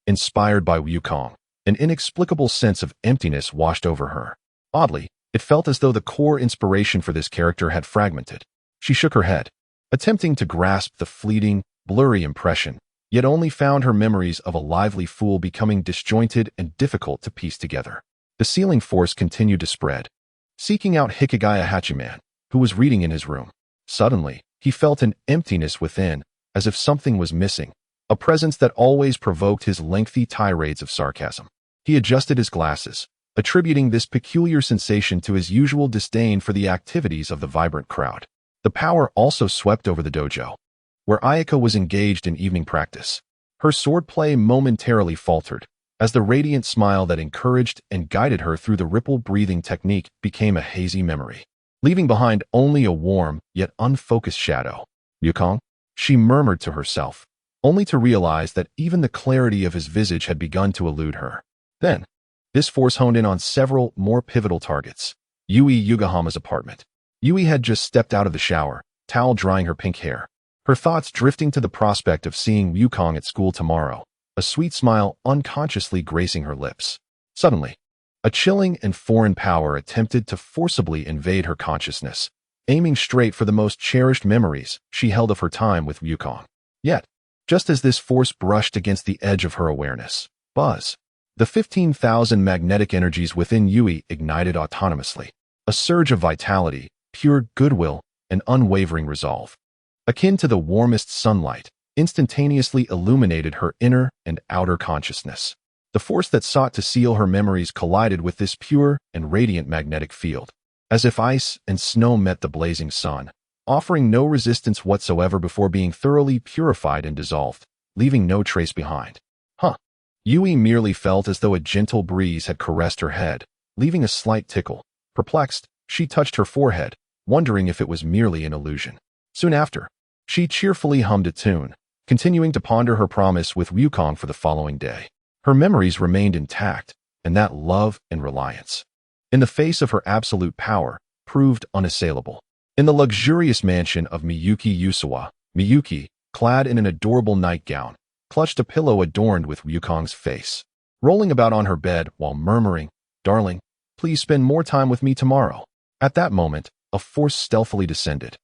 Inspired by Wukong, an inexplicable sense of emptiness washed over her. Oddly, it felt as though the core inspiration for this character had fragmented. She shook her head, attempting to grasp the fleeting, blurry impression, yet only found her memories of a lively fool becoming disjointed and difficult to piece together. The sealing force continued to spread, seeking out Hikigaya Hachiman, who was reading in his room. Suddenly, he felt an emptiness within, as if something was missing, a presence that always provoked his lengthy tirades of sarcasm. He adjusted his glasses, attributing this peculiar sensation to his usual disdain for the activities of the vibrant crowd. The power also swept over the dojo, where Ayaka was engaged in evening practice. Her swordplay momentarily faltered, as the radiant smile that encouraged and guided her through the ripple-breathing technique became a hazy memory, leaving behind only a warm yet unfocused shadow. Wukong? She murmured to herself, only to realize that even the clarity of his visage had begun to elude her. Then, this force honed in on several more pivotal targets. Yui Yugahama's apartment. Yui had just stepped out of the shower, towel drying her pink hair, her thoughts drifting to the prospect of seeing Wukong at school tomorrow, a sweet smile unconsciously gracing her lips. Suddenly, a chilling and foreign power attempted to forcibly invade her consciousness, aiming straight for the most cherished memories she held of her time with Wukong. Yet, just as this force brushed against the edge of her awareness, buzz, the 15,000 magnetic energies within Yui ignited autonomously, a surge of vitality, pure goodwill, and unwavering resolve. Akin to the warmest sunlight, instantaneously illuminated her inner and outer consciousness. The force that sought to seal her memories collided with this pure and radiant magnetic field, as if ice and snow met the blazing sun, offering no resistance whatsoever before being thoroughly purified and dissolved, leaving no trace behind. Yui merely felt as though a gentle breeze had caressed her head, leaving a slight tickle. Perplexed, she touched her forehead, wondering if it was merely an illusion. Soon after, she cheerfully hummed a tune, continuing to ponder her promise with Wukong for the following day. Her memories remained intact, and that love and reliance, in the face of her absolute power, proved unassailable. In the luxurious mansion of Miyuki Yusawa, Miyuki, clad in an adorable nightgown, clutched a pillow adorned with Wukong's face, rolling about on her bed while murmuring, "Darling, please spend more time with me tomorrow." At that moment, a force stealthily descended,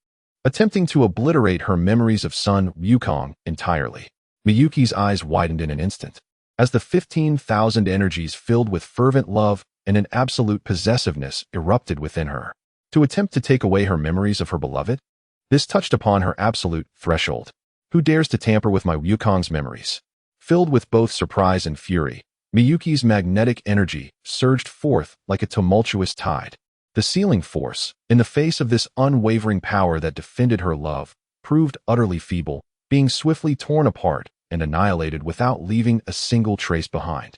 attempting to obliterate her memories of Sun Wukong entirely. Miyuki's eyes widened in an instant, as the 15,000 energies filled with fervent love and an absolute possessiveness erupted within her. To attempt to take away her memories of her beloved? This touched upon her absolute threshold. Who dares to tamper with my Wukong's memories? Filled with both surprise and fury, Miyuki's magnetic energy surged forth like a tumultuous tide. The sealing force, in the face of this unwavering power that defended her love, proved utterly feeble, being swiftly torn apart and annihilated without leaving a single trace behind.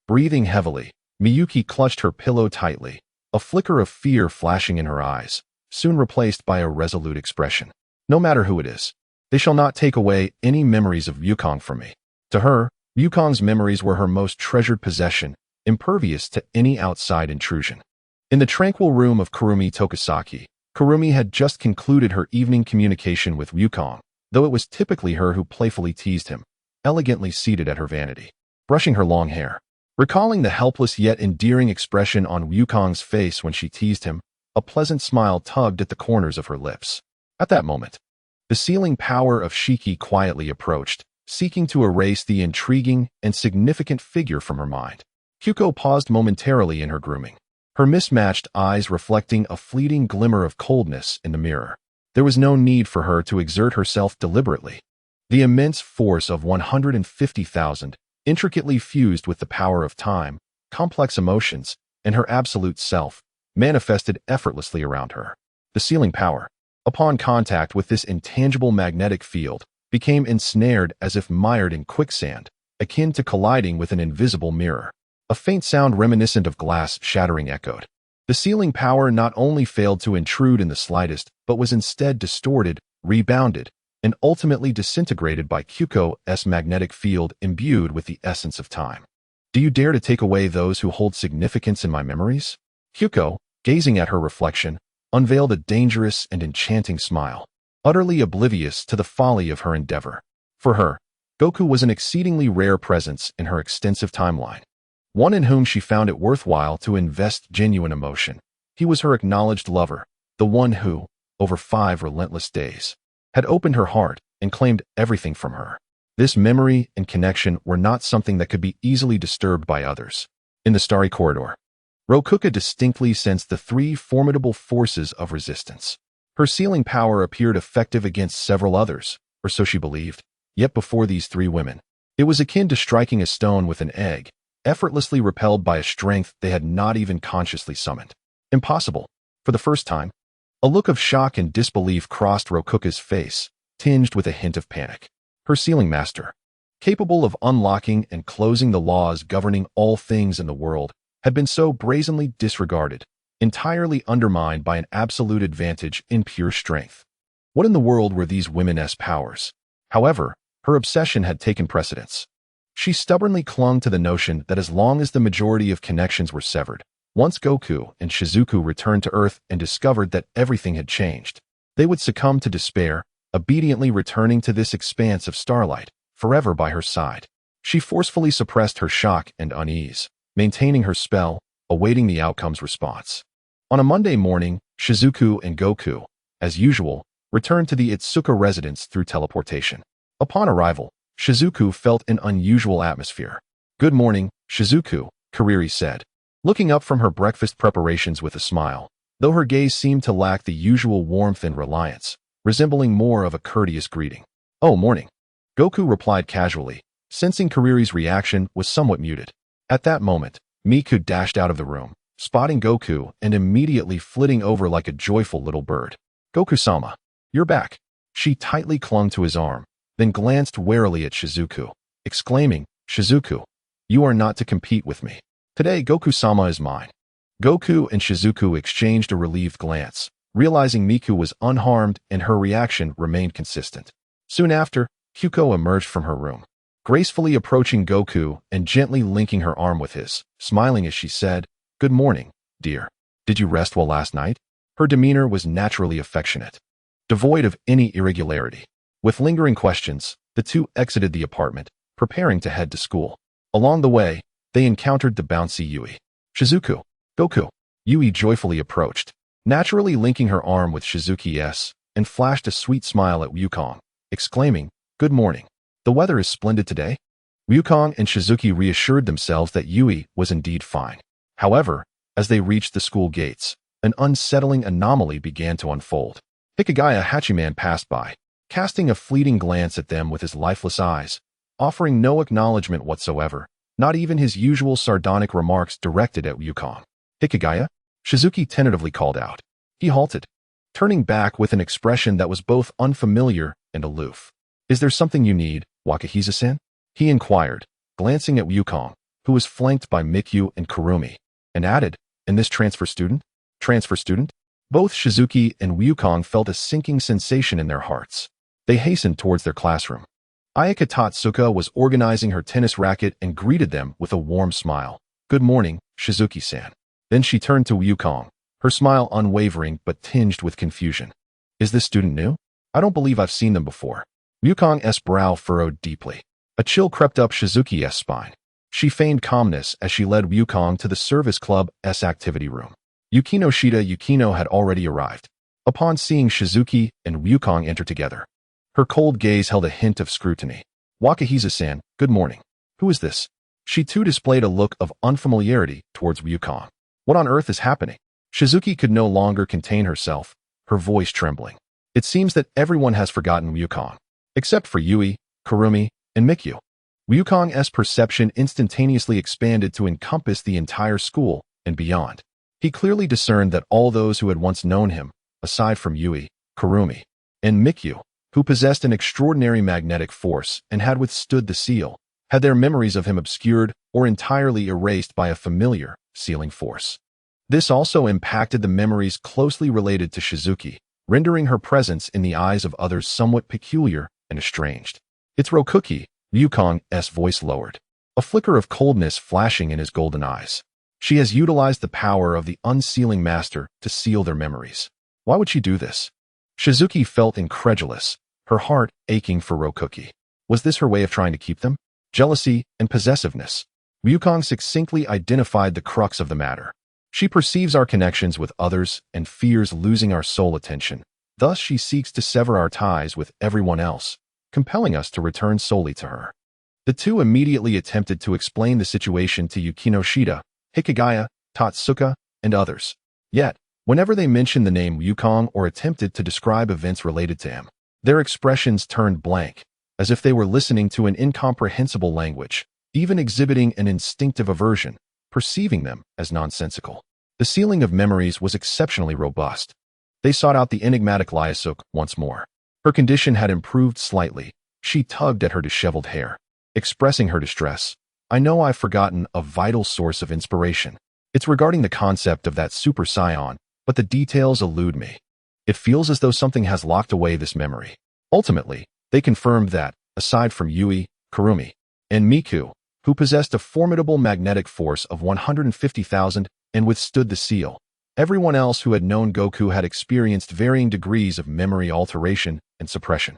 Breathing heavily, Miyuki clutched her pillow tightly, a flicker of fear flashing in her eyes, soon replaced by a resolute expression. No matter who it is, they shall not take away any memories of Wukong from me. To her, Wukong's memories were her most treasured possession, impervious to any outside intrusion. In the tranquil room of Kurumi Tokisaki, Kurumi had just concluded her evening communication with Wukong, though it was typically her who playfully teased him, elegantly seated at her vanity, brushing her long hair. Recalling the helpless yet endearing expression on Wukong's face when she teased him, a pleasant smile tugged at the corners of her lips. At that moment, the sealing power of Shiki quietly approached, seeking to erase the intriguing and significant figure from her mind. Kyuko paused momentarily in her grooming, her mismatched eyes reflecting a fleeting glimmer of coldness in the mirror. There was no need for her to exert herself deliberately. The immense force of 150,000, intricately fused with the power of time, complex emotions, and her absolute self, manifested effortlessly around her. The sealing power, upon contact with this intangible magnetic field, became ensnared as if mired in quicksand, akin to colliding with an invisible mirror. A faint sound reminiscent of glass shattering echoed. The sealing power not only failed to intrude in the slightest, but was instead distorted, rebounded, and ultimately disintegrated by Kyuko's magnetic field imbued with the essence of time. Do you dare to take away those who hold significance in my memories? Kyuko, gazing at her reflection, unveiled a dangerous and enchanting smile, utterly oblivious to the folly of her endeavor. For her, Goku was an exceedingly rare presence in her extensive timeline, one in whom she found it worthwhile to invest genuine emotion. He was her acknowledged lover, the one who, over 5 relentless days, had opened her heart and claimed everything from her. This memory and connection were not something that could be easily disturbed by others. In the starry corridor, Rokuka distinctly sensed the 3 formidable forces of resistance. Her sealing power appeared effective against several others, or so she believed. Yet before these 3 women, it was akin to striking a stone with an egg, effortlessly repelled by a strength they had not even consciously summoned. Impossible. For the first time, a look of shock and disbelief crossed Rokuka's face, tinged with a hint of panic. Her sealing master, capable of unlocking and closing the laws governing all things in the world, had been so brazenly disregarded, entirely undermined by an absolute advantage in pure strength. What in the world were these women's powers? However, her obsession had taken precedence. She stubbornly clung to the notion that as long as the majority of connections were severed, once Goku and Shizuku returned to Earth and discovered that everything had changed, they would succumb to despair, obediently returning to this expanse of starlight, forever by her side. She forcefully suppressed her shock and unease, maintaining her spell, awaiting the outcome's response. On a Monday morning, Shizuku and Goku, as usual, returned to the Itsuka residence through teleportation. Upon arrival, Shizuku felt an unusual atmosphere. "Good morning, Shizuku," Kurumi said, looking up from her breakfast preparations with a smile, though her gaze seemed to lack the usual warmth and reliance, resembling more of a courteous greeting. "Oh, morning," Goku replied casually, sensing Kurumi's reaction was somewhat muted. At that moment, Miku dashed out of the room, spotting Goku and immediately flitting over like a joyful little bird. "Goku-sama, you're back." She tightly clung to his arm, then glanced warily at Shizuku, exclaiming, "Shizuku, you are not to compete with me. Today, Goku-sama is mine." Goku and Shizuku exchanged a relieved glance, realizing Miku was unharmed and her reaction remained consistent. Soon after, Kyuko emerged from her room, gracefully approaching Goku and gently linking her arm with his, smiling as she said, "Good morning, dear. Did you rest well last night?" Her demeanor was naturally affectionate, devoid of any irregularity. With lingering questions, the two exited the apartment, preparing to head to school. Along the way, they encountered the bouncy Yui. "Shizuku, Goku." Yui joyfully approached, naturally linking her arm with Shizuki's, and flashed a sweet smile at Wukong, exclaiming, "Good morning. The weather is splendid today." Wukong and Shizuki reassured themselves that Yui was indeed fine. However, as they reached the school gates, an unsettling anomaly began to unfold. Hikigaya Hachiman passed by, casting a fleeting glance at them with his lifeless eyes, offering no acknowledgement whatsoever, not even his usual sardonic remarks directed at Wukong. "Hikigaya?" Shizuki tentatively called out. He halted, turning back with an expression that was both unfamiliar and aloof. "Is there something you need, Wakahiza-san?" he inquired, glancing at Wukong, who was flanked by Miku and Kurumi, and added, "And this transfer student?" "Transfer student?" Both Shizuki and Wukong felt a sinking sensation in their hearts. They hastened towards their classroom. Ayaka Tatsuka was organizing her tennis racket and greeted them with a warm smile. "Good morning, Shizuki-san." Then she turned to Wukong, her smile unwavering but tinged with confusion. "Is this student new? I don't believe I've seen them before." Wukong's brow furrowed deeply. A chill crept up Shizuki's spine. She feigned calmness as she led Wukong to the service club's activity room. Yukino had already arrived. Upon seeing Shizuki and Wukong enter together, her cold gaze held a hint of scrutiny. "Wakahiza-san, good morning. Who is this?" She too displayed a look of unfamiliarity towards Wukong. What on earth is happening? Shizuki could no longer contain herself, her voice trembling. It seems that everyone has forgotten Wukong, except for Yui, Kurumi, and Miku. Wukong's perception instantaneously expanded to encompass the entire school and beyond. He clearly discerned that all those who had once known him, aside from Yui, Kurumi, and Miku, who possessed an extraordinary magnetic force and had withstood the seal, had their memories of him obscured or entirely erased by a familiar, sealing force. This also impacted the memories closely related to Shizuki, rendering her presence in the eyes of others somewhat peculiar and estranged. "It's Rokuki," Wukong's voice lowered, a flicker of coldness flashing in his golden eyes. "She has utilized the power of the unsealing master to seal their memories. Why would she do this?" Shizuki felt incredulous, her heart aching for Rokuki. Was this her way of trying to keep them? Jealousy and possessiveness. Wukong succinctly identified the crux of the matter. She perceives our connections with others and fears losing our soul attention. Thus she seeks to sever our ties with everyone else, compelling us to return solely to her. The two immediately attempted to explain the situation to Yukinoshita, Hikigaya, Tatsuka, and others. Yet, whenever they mentioned the name Wukong or attempted to describe events related to him, their expressions turned blank, as if they were listening to an incomprehensible language, even exhibiting an instinctive aversion, perceiving them as nonsensical. The sealing of memories was exceptionally robust. They sought out the enigmatic Lyasuk once more. Her condition had improved slightly. She tugged at her disheveled hair, expressing her distress. "I know I've forgotten a vital source of inspiration. It's regarding the concept of that Super Saiyan, but the details elude me. It feels as though something has locked away this memory." Ultimately, they confirmed that, aside from Yui, Kurumi, and Miku, who possessed a formidable magnetic force of 150,000 and withstood the seal, everyone else who had known Goku had experienced varying degrees of memory alteration and suppression.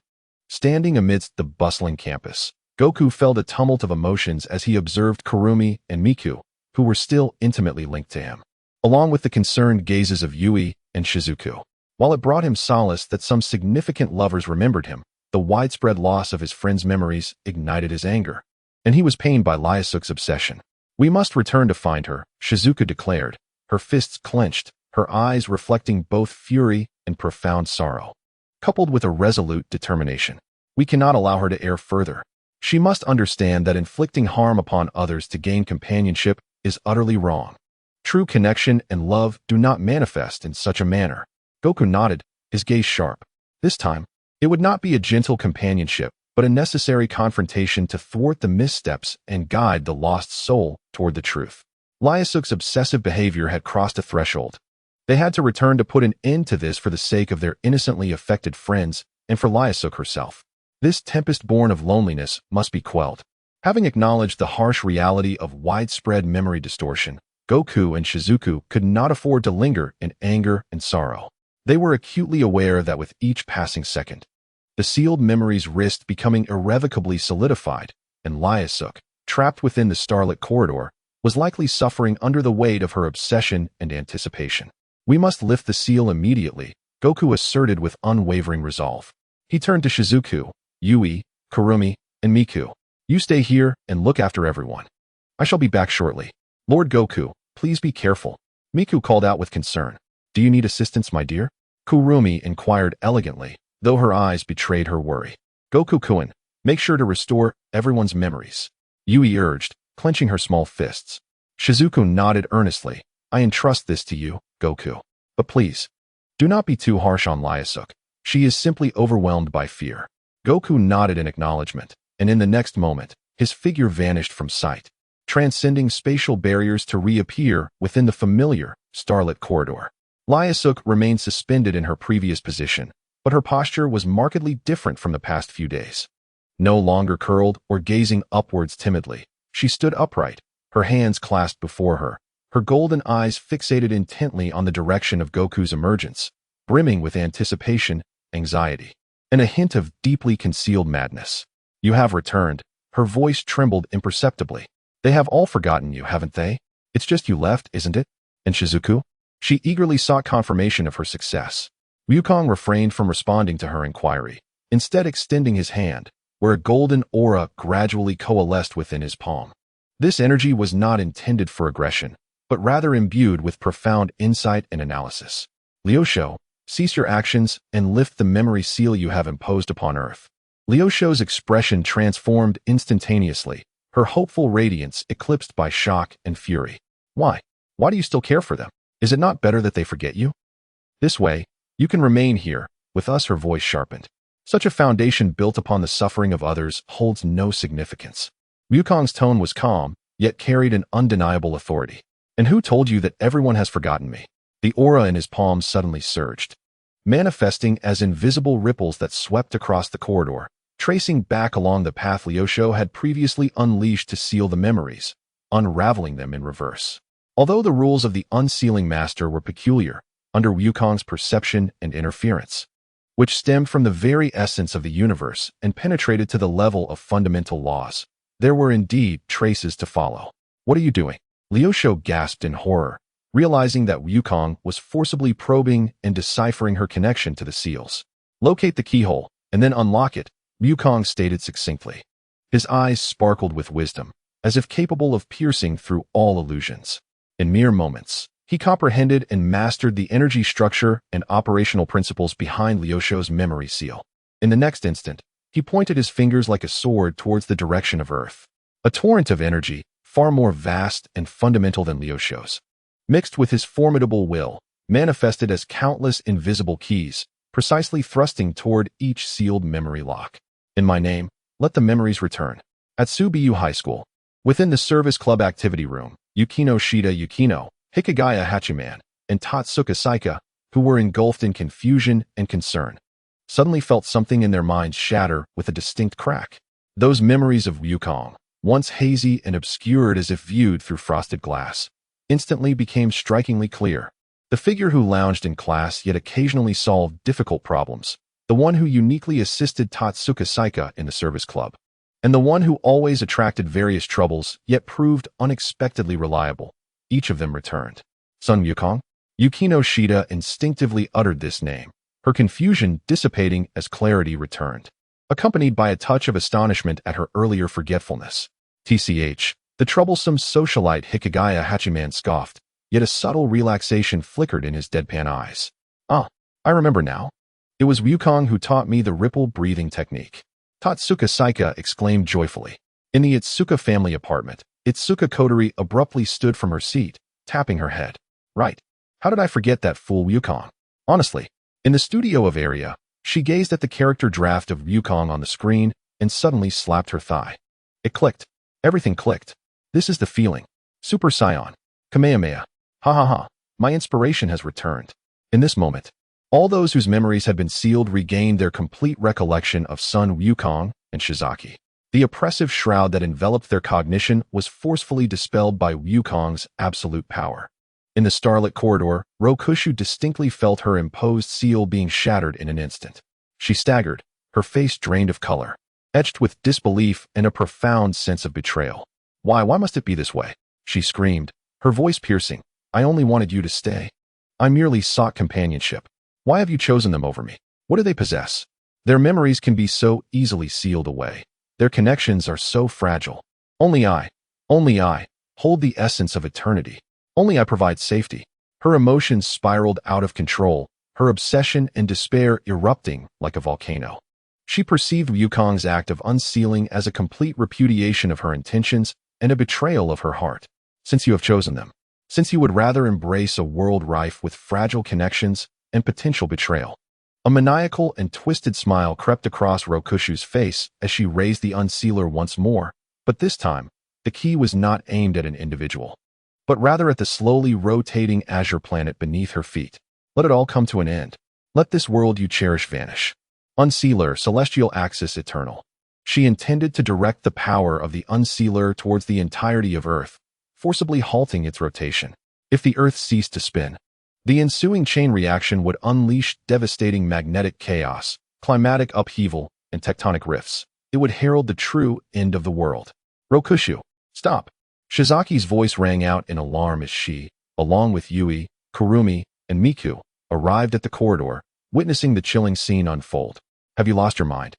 Standing amidst the bustling campus, Goku felt a tumult of emotions as he observed Kurumi and Miku, who were still intimately linked to him, along with the concerned gazes of Yui and Shizuku. While it brought him solace that some significant lovers remembered him, the widespread loss of his friends' memories ignited his anger, and he was pained by Lyasuk's obsession. "We must return to find her," Shizuku declared, her fists clenched, her eyes reflecting both fury and profound sorrow, coupled with a resolute determination. "We cannot allow her to err further. She must understand that inflicting harm upon others to gain companionship is utterly wrong. True connection and love do not manifest in such a manner." Goku nodded, his gaze sharp. This time, it would not be a gentle companionship, but a necessary confrontation to thwart the missteps and guide the lost soul toward the truth. Lyasuk's obsessive behavior had crossed a threshold. They had to return to put an end to this for the sake of their innocently affected friends and for Lyasuk herself. This tempest born of loneliness must be quelled. Having acknowledged the harsh reality of widespread memory distortion, Goku and Shizuku could not afford to linger in anger and sorrow. They were acutely aware that with each passing second, the sealed memory's wrist becoming irrevocably solidified, and Lyasuk, trapped within the starlit corridor, was likely suffering under the weight of her obsession and anticipation. "We must lift the seal immediately," Goku asserted with unwavering resolve. He turned to Shizuku, Yui, Kurumi, and Miku. "You stay here and look after everyone. I shall be back shortly." "Lord Goku, please be careful," Miku called out with concern. "Do you need assistance, my dear?" Kurumi inquired elegantly, though her eyes betrayed her worry. "Goku-kun, make sure to restore everyone's memories," Yui urged, clenching her small fists. Shizuku nodded earnestly. "I entrust this to you, Goku. But please, do not be too harsh on Lyasuk. She is simply overwhelmed by fear." Goku nodded in acknowledgement, and in the next moment, his figure vanished from sight, transcending spatial barriers to reappear within the familiar, starlit corridor. Lyasuk remained suspended in her previous position, but her posture was markedly different from the past few days. No longer curled or gazing upwards timidly, she stood upright, her hands clasped before her, her golden eyes fixated intently on the direction of Goku's emergence, brimming with anticipation, anxiety, and a hint of deeply concealed madness. "You have returned." Her voice trembled imperceptibly. "They have all forgotten you, haven't they? It's just you left, isn't it? And Shizuku?" She eagerly sought confirmation of her success. Wukong refrained from responding to her inquiry, instead extending his hand, where a golden aura gradually coalesced within his palm. This energy was not intended for aggression, but rather imbued with profound insight and analysis. Liosho, cease your actions and lift the memory seal you have imposed upon Earth. Liosho's expression transformed instantaneously, her hopeful radiance eclipsed by shock and fury. Why? Why do you still care for them? Is it not better that they forget you? This way, you can remain here, with us. Her voice sharpened. Such a foundation built upon the suffering of others holds no significance. Wukong's tone was calm, yet carried an undeniable authority. And who told you that everyone has forgotten me? The aura in his palms suddenly surged, manifesting as invisible ripples that swept across the corridor, tracing back along the path Liosho had previously unleashed to seal the memories, unraveling them in reverse. Although the rules of the unsealing master were peculiar, under Wukong's perception and interference, which stemmed from the very essence of the universe and penetrated to the level of fundamental laws, there were indeed traces to follow. What are you doing? Liosho gasped in horror, realizing that Wukong was forcibly probing and deciphering her connection to the seals. Locate the keyhole, and then unlock it, Wukong stated succinctly. His eyes sparkled with wisdom, as if capable of piercing through all illusions. In mere moments, he comprehended and mastered the energy structure and operational principles behind Liosho's memory seal. In the next instant, he pointed his fingers like a sword towards the direction of Earth. A torrent of energy, far more vast and fundamental than Liosho's, mixed with his formidable will, manifested as countless invisible keys, precisely thrusting toward each sealed memory lock. In my name, let the memories return. At Subiu High School, within the service club activity room, Yukino Shida Yukino, Hikigaya Hachiman, and Tatsuka Saika, who were engulfed in confusion and concern, suddenly felt something in their minds shatter with a distinct crack. Those memories of Wukong, once hazy and obscured as if viewed through frosted glass, instantly became strikingly clear. The figure who lounged in class yet occasionally solved difficult problems, the one who uniquely assisted Tatsuka Saika in the service club, and the one who always attracted various troubles yet proved unexpectedly reliable. Each of them returned. Sun Wukong? Yukino Shida instinctively uttered this name, her confusion dissipating as clarity returned, accompanied by a touch of astonishment at her earlier forgetfulness. TCH, the troublesome socialite Hikigaya Hachiman scoffed, yet a subtle relaxation flickered in his deadpan eyes. Ah, I remember now. It was Wukong who taught me the ripple breathing technique. Tatsuka Saika exclaimed joyfully. In the Itsuka family apartment, Itsuka Kotori abruptly stood from her seat, tapping her head. Right. How did I forget that fool Wukong? Honestly, in the studio of Area, she gazed at the character draft of Wukong on the screen and suddenly slapped her thigh. It clicked. Everything clicked. This is the feeling. Super Saiyan. Kamehameha. Ha ha ha. My inspiration has returned. In this moment, all those whose memories had been sealed regained their complete recollection of Sun Wukong and Shizaki. The oppressive shroud that enveloped their cognition was forcefully dispelled by Wukong's absolute power. In the starlit corridor, Rokushu distinctly felt her imposed seal being shattered in an instant. She staggered, her face drained of color, etched with disbelief and a profound sense of betrayal. Why must it be this way? She screamed, her voice piercing. I only wanted you to stay. I merely sought companionship. Why have you chosen them over me? What do they possess? Their memories can be so easily sealed away. Their connections are so fragile. Only I, hold the essence of eternity. Only I provide safety. Her emotions spiraled out of control, her obsession and despair erupting like a volcano. She perceived Wukong's act of unsealing as a complete repudiation of her intentions and a betrayal of her heart. Since you have chosen them, since you would rather embrace a world rife with fragile connections and potential betrayal. A maniacal and twisted smile crept across Rokushu's face as she raised the unsealer once more, but this time, the key was not aimed at an individual, but rather at the slowly rotating azure planet beneath her feet. Let it all come to an end. Let this world you cherish vanish. Unsealer, celestial axis eternal. She intended to direct the power of the unsealer towards the entirety of Earth, forcibly halting its rotation. If the Earth ceased to spin, the ensuing chain reaction would unleash devastating magnetic chaos, climatic upheaval, and tectonic rifts. It would herald the true end of the world. Rokushu, stop! Shizaki's voice rang out in alarm as she, along with Yui, Kurumi, and Miku, arrived at the corridor, witnessing the chilling scene unfold. Have you lost your mind?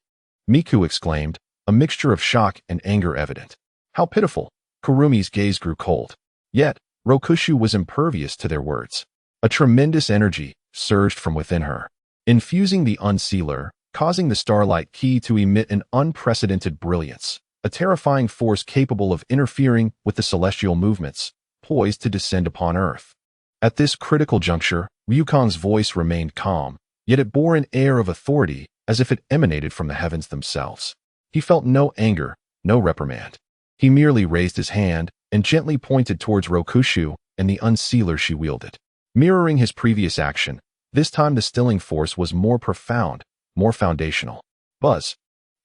Miku exclaimed, a mixture of shock and anger evident. How pitiful! Kurumi's gaze grew cold. Yet, Rokushu was impervious to their words. A tremendous energy surged from within her, infusing the unsealer, causing the starlight key to emit an unprecedented brilliance, a terrifying force capable of interfering with the celestial movements, poised to descend upon Earth. At this critical juncture, Ryukong's voice remained calm, yet it bore an air of authority as if it emanated from the heavens themselves. He felt no anger, no reprimand. He merely raised his hand and gently pointed towards Rokushu and the unsealer she wielded. Mirroring his previous action, this time the stilling force was more profound, more foundational. Buzz.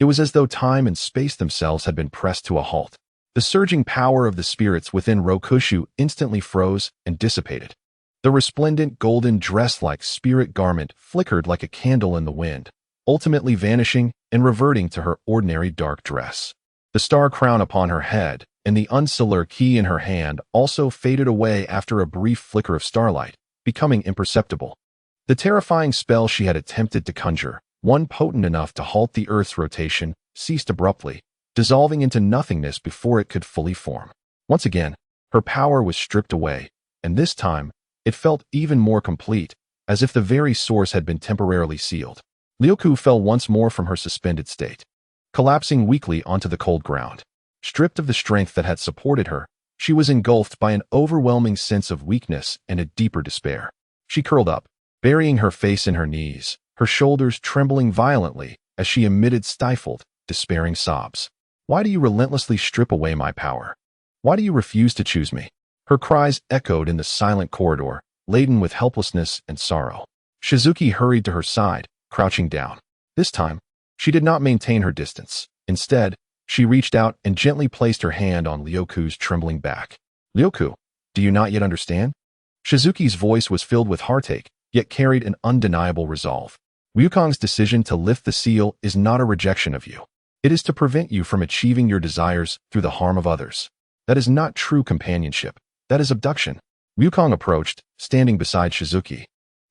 It was as though time and space themselves had been pressed to a halt. The surging power of the spirits within Rokushu instantly froze and dissipated. The resplendent golden dress-like spirit garment flickered like a candle in the wind, ultimately vanishing and reverting to her ordinary dark dress. The star crown upon her head and the unsealer key in her hand also faded away after a brief flicker of starlight, becoming imperceptible. The terrifying spell she had attempted to conjure, one potent enough to halt the Earth's rotation, ceased abruptly, dissolving into nothingness before it could fully form. Once again, her power was stripped away, and this time, it felt even more complete, as if the very source had been temporarily sealed. Ryuko fell once more from her suspended state, collapsing weakly onto the cold ground. Stripped of the strength that had supported her, she was engulfed by an overwhelming sense of weakness and a deeper despair. She curled up, burying her face in her knees, her shoulders trembling violently as she emitted stifled, despairing sobs. "Why do you relentlessly strip away my power? Why do you refuse to choose me?" Her cries echoed in the silent corridor, laden with helplessness and sorrow. Shizuki hurried to her side, crouching down. This time, she did not maintain her distance. Instead, she reached out and gently placed her hand on Ryoku's trembling back. "Ryoku, do you not yet understand?" Shizuki's voice was filled with heartache, yet carried an undeniable resolve. "Ryukong's decision to lift the seal is not a rejection of you. It is to prevent you from achieving your desires through the harm of others. That is not true companionship. That is abduction." Ryukong approached, standing beside Shizuki,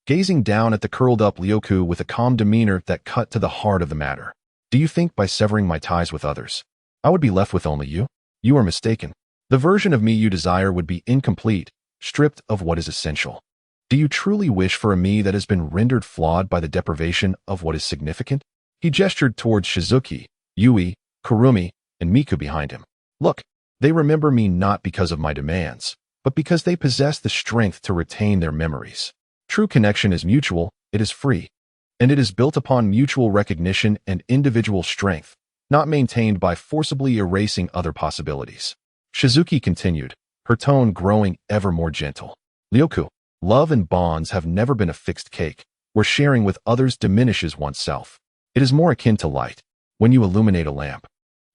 gazing down at the curled-up Ryoku with a calm demeanor that cut to the heart of the matter. "Do you think by severing my ties with others, I would be left with only you? You are mistaken. The version of me you desire would be incomplete, stripped of what is essential. Do you truly wish for a me that has been rendered flawed by the deprivation of what is significant?" He gestured towards Shizuki, Yui, Kurumi, and Miku behind him. "Look, they remember me not because of my demands, but because they possess the strength to retain their memories. True connection is mutual, it is free, and it is built upon mutual recognition and individual strength, not maintained by forcibly erasing other possibilities." Shizuki continued, her tone growing ever more gentle. "Ryoku, love and bonds have never been a fixed cake, where sharing with others diminishes oneself. It is more akin to light. When you illuminate a lamp,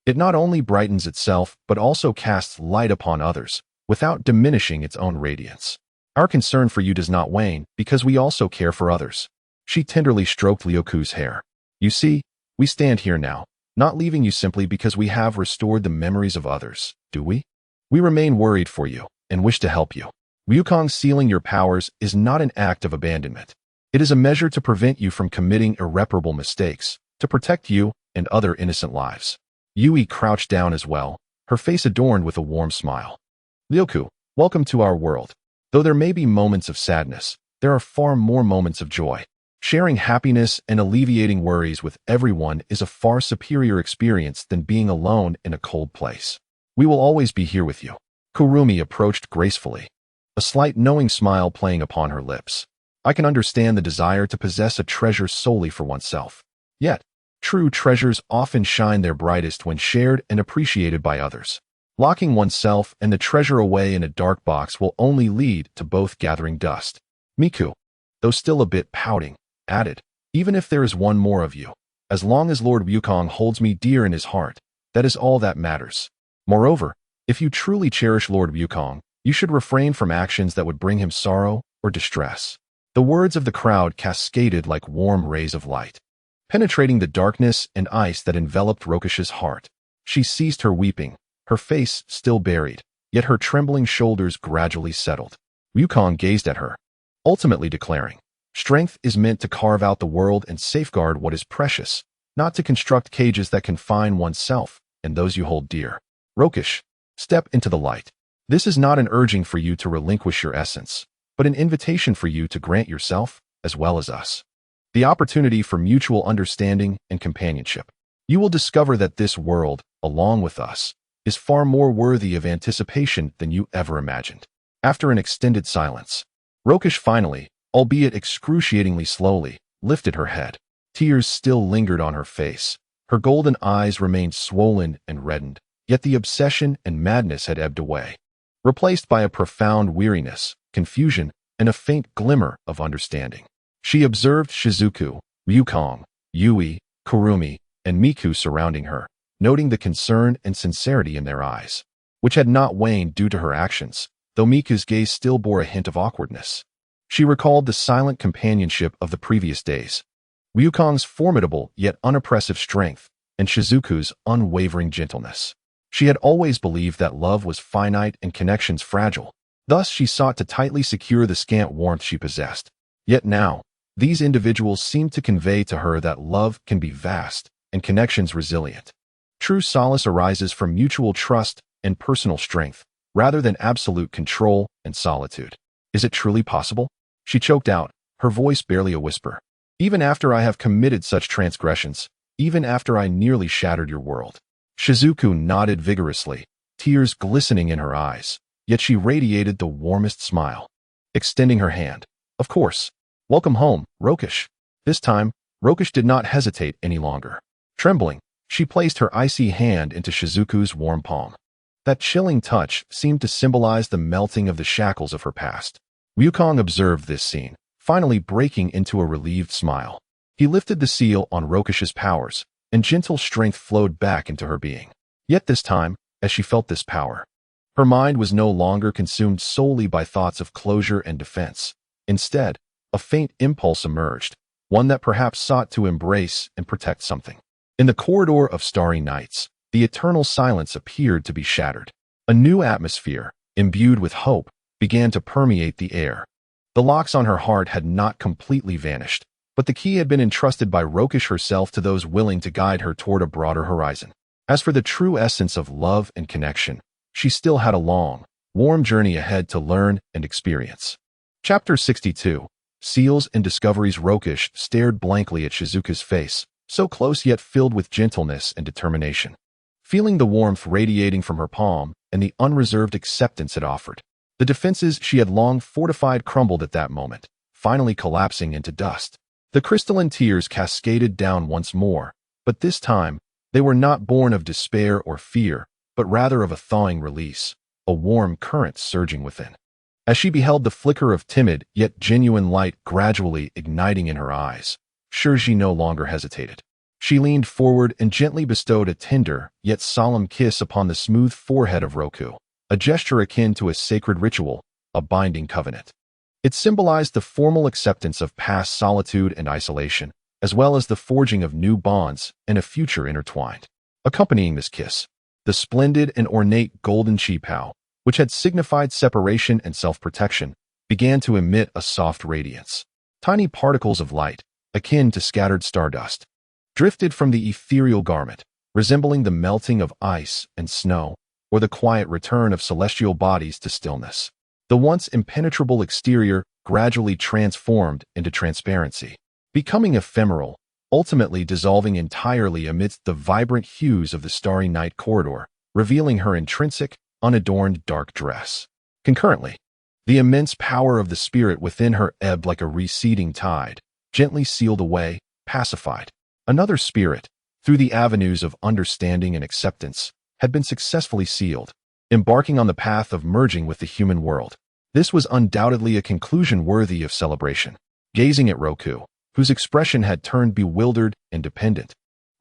it not only brightens itself but also casts light upon others, without diminishing its own radiance. Our concern for you does not wane because we also care for others." She tenderly stroked Ryoku's hair. "You see, we stand here now, not leaving you simply because we have restored the memories of others, do we? We remain worried for you and wish to help you. Ryukong sealing your powers is not an act of abandonment. It is a measure to prevent you from committing irreparable mistakes, to protect you and other innocent lives." Yui crouched down as well, her face adorned with a warm smile. "Ryoku, welcome to our world. Though there may be moments of sadness, there are far more moments of joy. Sharing happiness and alleviating worries with everyone is a far superior experience than being alone in a cold place. We will always be here with you." Kurumi approached gracefully, a slight knowing smile playing upon her lips. "I can understand the desire to possess a treasure solely for oneself. Yet, true treasures often shine their brightest when shared and appreciated by others. Locking oneself and the treasure away in a dark box will only lead to both gathering dust." Miku, though still a bit pouting, added, "Even if there is one more of you, as long as Lord Ryukong holds me dear in his heart, that is all that matters. Moreover, if you truly cherish Lord Ryukong, you should refrain from actions that would bring him sorrow or distress." The words of the crowd cascaded like warm rays of light, penetrating the darkness and ice that enveloped Rokushu's heart. She ceased her weeping, her face still buried, yet her trembling shoulders gradually settled. Ryukong gazed at her, ultimately declaring, "Strength is meant to carve out the world and safeguard what is precious, not to construct cages that confine oneself and those you hold dear. Rokush, step into the light." This is not an urging for you to relinquish your essence, but an invitation for you to grant yourself, as well as us, the opportunity for mutual understanding and companionship. You will discover that this world, along with us, is far more worthy of anticipation than you ever imagined. After an extended silence, Rokish finally, albeit excruciatingly slowly, lifted her head. Tears still lingered on her face. Her golden eyes remained swollen and reddened, yet the obsession and madness had ebbed away, replaced by a profound weariness, confusion, and a faint glimmer of understanding. She observed Shizuku, Ryukong, Yui, Kurumi, and Miku surrounding her, noting the concern and sincerity in their eyes, which had not waned due to her actions, though Miku's gaze still bore a hint of awkwardness. She recalled the silent companionship of the previous days, Ryukong's formidable yet unoppressive strength, and Shizuku's unwavering gentleness. She had always believed that love was finite and connections fragile. Thus, she sought to tightly secure the scant warmth she possessed. Yet now, these individuals seemed to convey to her that love can be vast and connections resilient. True solace arises from mutual trust and personal strength, rather than absolute control and solitude. Is it truly possible? She choked out, her voice barely a whisper. Even after I have committed such transgressions, even after I nearly shattered your world. Shizuku nodded vigorously, tears glistening in her eyes, yet she radiated the warmest smile. Extending her hand, of course. Welcome home, Rokish. This time, Rokish did not hesitate any longer. Trembling, she placed her icy hand into Shizuku's warm palm. That chilling touch seemed to symbolize the melting of the shackles of her past. Ryukong observed this scene, finally breaking into a relieved smile. He lifted the seal on Rokish's powers, and gentle strength flowed back into her being. Yet this time, as she felt this power, her mind was no longer consumed solely by thoughts of closure and defense. Instead, a faint impulse emerged, one that perhaps sought to embrace and protect something. In the corridor of starry nights, the eternal silence appeared to be shattered. A new atmosphere, imbued with hope, began to permeate the air. The locks on her heart had not completely vanished, but the key had been entrusted by Rokish herself to those willing to guide her toward a broader horizon. As for the true essence of love and connection, she still had a long, warm journey ahead to learn and experience. Chapter 62. Seals and Discoveries. Rokish stared blankly at Shizuku's face, so close yet filled with gentleness and determination. Feeling the warmth radiating from her palm and the unreserved acceptance it offered, the defenses she had long fortified crumbled at that moment, finally collapsing into dust. The crystalline tears cascaded down once more, but this time, they were not born of despair or fear, but rather of a thawing release, a warm current surging within. As she beheld the flicker of timid yet genuine light gradually igniting in her eyes, Shiori no longer hesitated. She leaned forward and gently bestowed a tender yet solemn kiss upon the smooth forehead of Roku, a gesture akin to a sacred ritual, a binding covenant. It symbolized the formal acceptance of past solitude and isolation, as well as the forging of new bonds and a future intertwined. Accompanying this kiss, the splendid and ornate golden qipao, which had signified separation and self-protection, began to emit a soft radiance. Tiny particles of light, akin to scattered stardust, drifted from the ethereal garment, resembling the melting of ice and snow, or the quiet return of celestial bodies to stillness. The once impenetrable exterior gradually transformed into transparency, becoming ephemeral, ultimately dissolving entirely amidst the vibrant hues of the starry night corridor, revealing her intrinsic, unadorned dark dress. Concurrently, the immense power of the spirit within her ebbed like a receding tide, gently sealed away, pacified. Another spirit, through the avenues of understanding and acceptance, had been successfully sealed, embarking on the path of merging with the human world. This was undoubtedly a conclusion worthy of celebration. Gazing at Roku, whose expression had turned bewildered and dependent,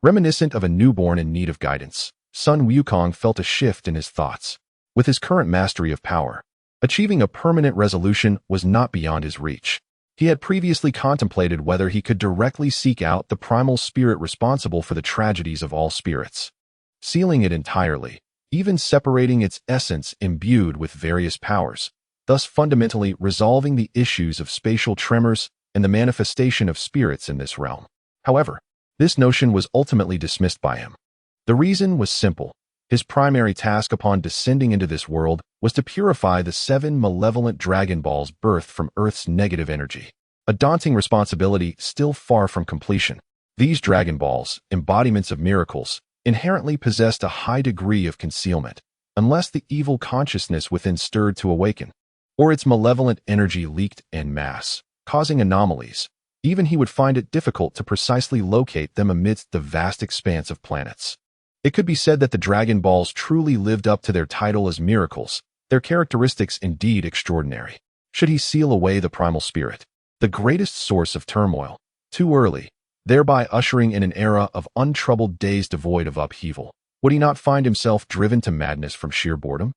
reminiscent of a newborn in need of guidance, Sun Wukong felt a shift in his thoughts. With his current mastery of power, achieving a permanent resolution was not beyond his reach. He had previously contemplated whether he could directly seek out the primal spirit responsible for the tragedies of all spirits, sealing it entirely, even separating its essence imbued with various powers, thus fundamentally resolving the issues of spatial tremors and the manifestation of spirits in this realm. However, this notion was ultimately dismissed by him. The reason was simple. His primary task upon descending into this world was to purify the 7 malevolent Dragon Balls birthed from Earth's negative energy. A daunting responsibility still far from completion. These Dragon Balls, embodiments of miracles, inherently possessed a high degree of concealment, unless the evil consciousness within stirred to awaken, or its malevolent energy leaked en masse, causing anomalies. Even he would find it difficult to precisely locate them amidst the vast expanse of planets. It could be said that the Dragon Balls truly lived up to their title as miracles, their characteristics indeed extraordinary. Should he seal away the primal spirit, the greatest source of turmoil, too early, thereby ushering in an era of untroubled days devoid of upheaval? Would he not find himself driven to madness from sheer boredom?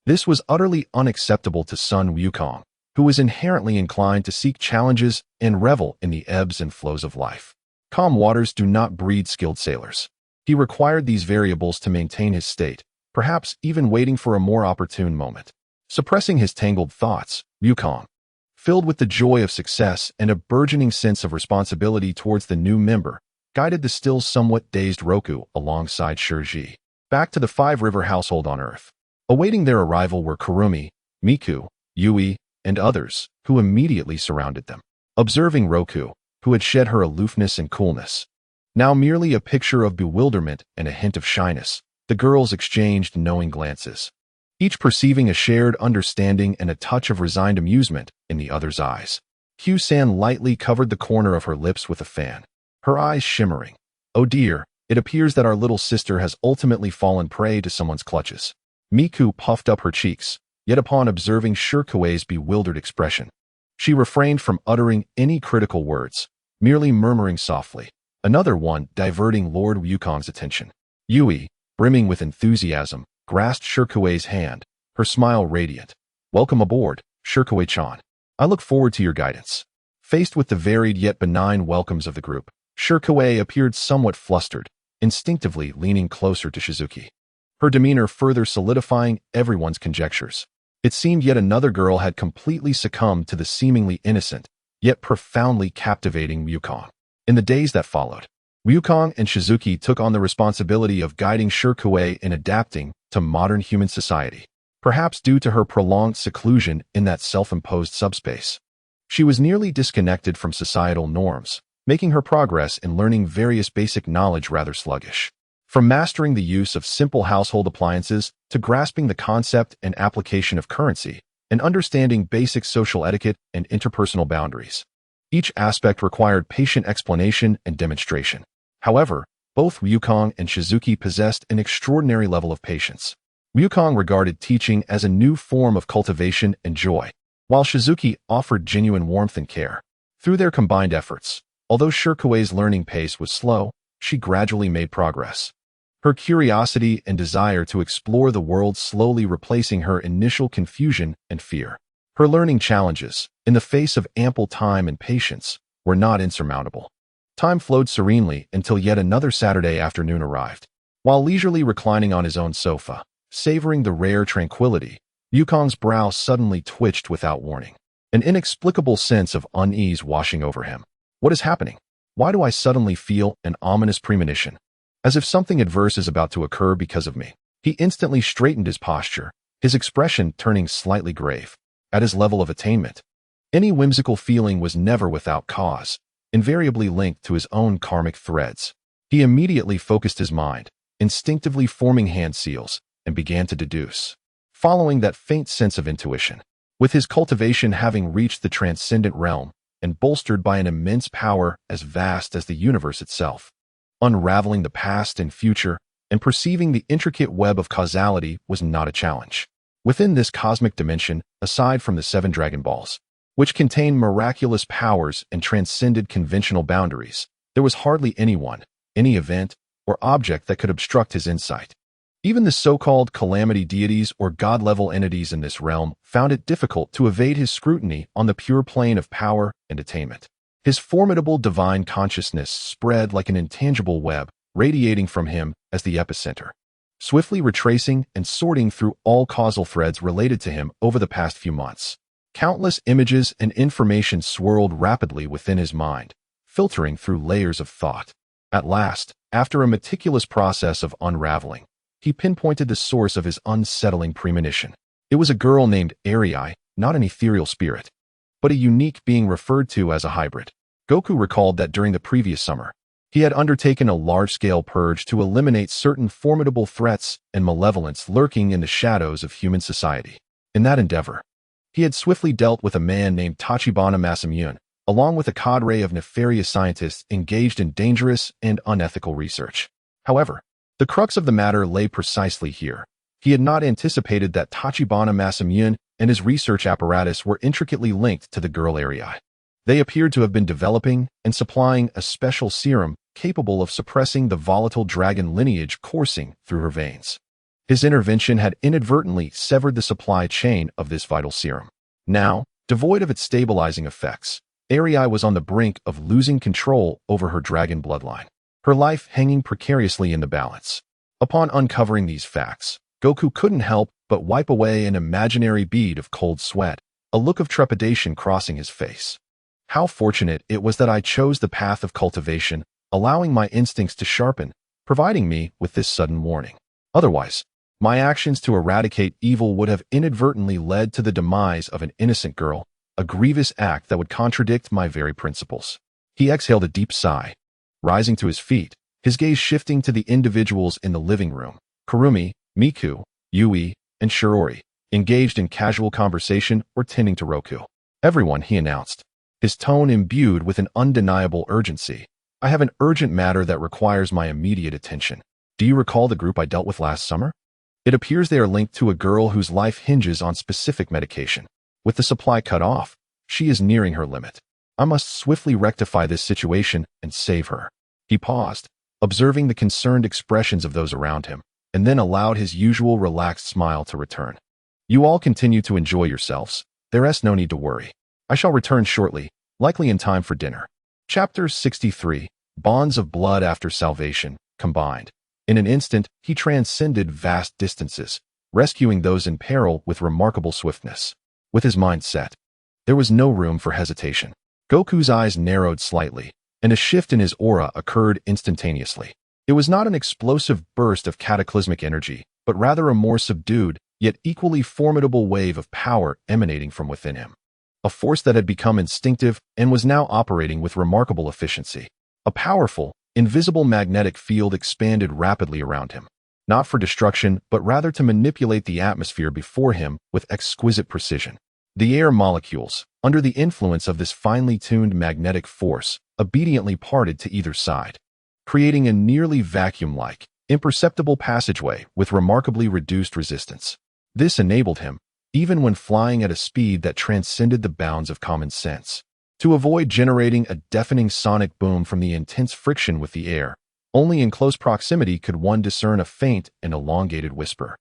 This was utterly unacceptable to son Wukong, who was inherently inclined to seek challenges and revel in the ebbs and flows of life. Calm waters do not breed skilled sailors. He required these variables to maintain his state, perhaps even waiting for a more opportune moment. Suppressing his tangled thoughts, Wukong, filled with the joy of success and a burgeoning sense of responsibility towards the new member, guided the still somewhat dazed Roku alongside Shiori back to the Five River household on Earth. Awaiting their arrival were Kurumi, Miku, Yui, and others, who immediately surrounded them. Observing Roku, who had shed her aloofness and coolness, now merely a picture of bewilderment and a hint of shyness, the girls exchanged knowing glances, each perceiving a shared understanding and a touch of resigned amusement in the other's eyes. Q-san lightly covered the corner of her lips with a fan, her eyes shimmering. Oh dear, it appears that our little sister has ultimately fallen prey to someone's clutches. Miku puffed up her cheeks, yet upon observing Shirkuei's bewildered expression, she refrained from uttering any critical words, merely murmuring softly. Another one diverting Lord Wukong's attention. Yui, brimming with enthusiasm, grasped Shirkuei's hand, her smile radiant. Welcome aboard, Shirkuei-chan. I look forward to your guidance. Faced with the varied yet benign welcomes of the group, Shirkuei appeared somewhat flustered, instinctively leaning closer to Shizuki, her demeanor further solidifying everyone's conjectures. It seemed yet another girl had completely succumbed to the seemingly innocent, yet profoundly captivating Wukong. In the days that followed, Wukong and Shizuki took on the responsibility of guiding Shirkuei in adapting to modern human society, perhaps due to her prolonged seclusion in that self-imposed subspace. She was nearly disconnected from societal norms, making her progress in learning various basic knowledge rather sluggish. From mastering the use of simple household appliances to grasping the concept and application of currency and understanding basic social etiquette and interpersonal boundaries. Each aspect required patient explanation and demonstration. However, both Wukong and Shizuki possessed an extraordinary level of patience. Wukong regarded teaching as a new form of cultivation and joy, while Shizuki offered genuine warmth and care. Through their combined efforts, although Shirkuei's learning pace was slow, she gradually made progress. Her curiosity and desire to explore the world slowly replacing her initial confusion and fear. Her learning challenges, in the face of ample time and patience, were not insurmountable. Time flowed serenely until yet another Saturday afternoon arrived. While leisurely reclining on his own sofa, savoring the rare tranquility, Wukong's brow suddenly twitched without warning. An inexplicable sense of unease washing over him. What is happening? Why do I suddenly feel an ominous premonition? As if something adverse is about to occur because of me. He instantly straightened his posture, his expression turning slightly grave. At his level of attainment, any whimsical feeling was never without cause, invariably linked to his own karmic threads. He immediately focused his mind, instinctively forming hand seals, and began to deduce, following that faint sense of intuition. With his cultivation having reached the transcendent realm, and bolstered by an immense power as vast as the universe itself, unraveling the past and future, and perceiving the intricate web of causality was not a challenge. Within this cosmic dimension, aside from the 7 Dragon Balls, which contained miraculous powers and transcended conventional boundaries, there was hardly anyone, any event, or object that could obstruct his insight. Even the so-called calamity deities or god-level entities in this realm found it difficult to evade his scrutiny on the pure plane of power and attainment. His formidable divine consciousness spread like an intangible web, radiating from him as the epicenter, swiftly retracing and sorting through all causal threads related to him over the past few months. Countless images and information swirled rapidly within his mind, filtering through layers of thought. At last, after a meticulous process of unraveling, he pinpointed the source of his unsettling premonition. It was a girl named Ahhhh, not an ethereal spirit, but a unique being referred to as a hybrid. Goku recalled that during the previous summer, he had undertaken a large-scale purge to eliminate certain formidable threats and malevolence lurking in the shadows of human society. In that endeavor, he had swiftly dealt with a man named Tachibana Masamune, along with a cadre of nefarious scientists engaged in dangerous and unethical research. However, the crux of the matter lay precisely here. He had not anticipated that Tachibana Masamune and his research apparatus were intricately linked to the girl Ahhhh. They appeared to have been developing and supplying a special serum capable of suppressing the volatile dragon lineage coursing through her veins. His intervention had inadvertently severed the supply chain of this vital serum. Now, devoid of its stabilizing effects, Ahhhh was on the brink of losing control over her dragon bloodline, her life hanging precariously in the balance. Upon uncovering these facts, Goku couldn't help but wipe away an imaginary bead of cold sweat, a look of trepidation crossing his face. How fortunate it was that I chose the path of cultivation, allowing my instincts to sharpen, providing me with this sudden warning. Otherwise, my actions to eradicate evil would have inadvertently led to the demise of an innocent girl, a grievous act that would contradict my very principles. He exhaled a deep sigh. Rising to his feet, his gaze shifting to the individuals in the living room, Kurumi, Miku, Yui, and Shiori, engaged in casual conversation or tending to Roku. Everyone, he announced, his tone imbued with an undeniable urgency. I have an urgent matter that requires my immediate attention. Do you recall the group I dealt with last summer? It appears they are linked to a girl whose life hinges on specific medication. With the supply cut off, she is nearing her limit. I must swiftly rectify this situation and save her. He paused, observing the concerned expressions of those around him, and then allowed his usual relaxed smile to return. You all continue to enjoy yourselves. There is no need to worry. I shall return shortly, likely in time for dinner. Chapter 63, Bonds of Blood After Salvation, Combined. In an instant, he transcended vast distances, rescuing those in peril with remarkable swiftness. With his mind set, there was no room for hesitation. Goku's eyes narrowed slightly, and a shift in his aura occurred instantaneously. It was not an explosive burst of cataclysmic energy, but rather a more subdued, yet equally formidable wave of power emanating from within him. A force that had become instinctive and was now operating with remarkable efficiency. A powerful, invisible magnetic field expanded rapidly around him, not for destruction, but rather to manipulate the atmosphere before him with exquisite precision. The air molecules, under the influence of this finely tuned magnetic force, obediently parted to either side, creating a nearly vacuum-like, imperceptible passageway with remarkably reduced resistance. This enabled him, even when flying at a speed that transcended the bounds of common sense, to avoid generating a deafening sonic boom from the intense friction with the air. Only in close proximity could one discern a faint and elongated whisper,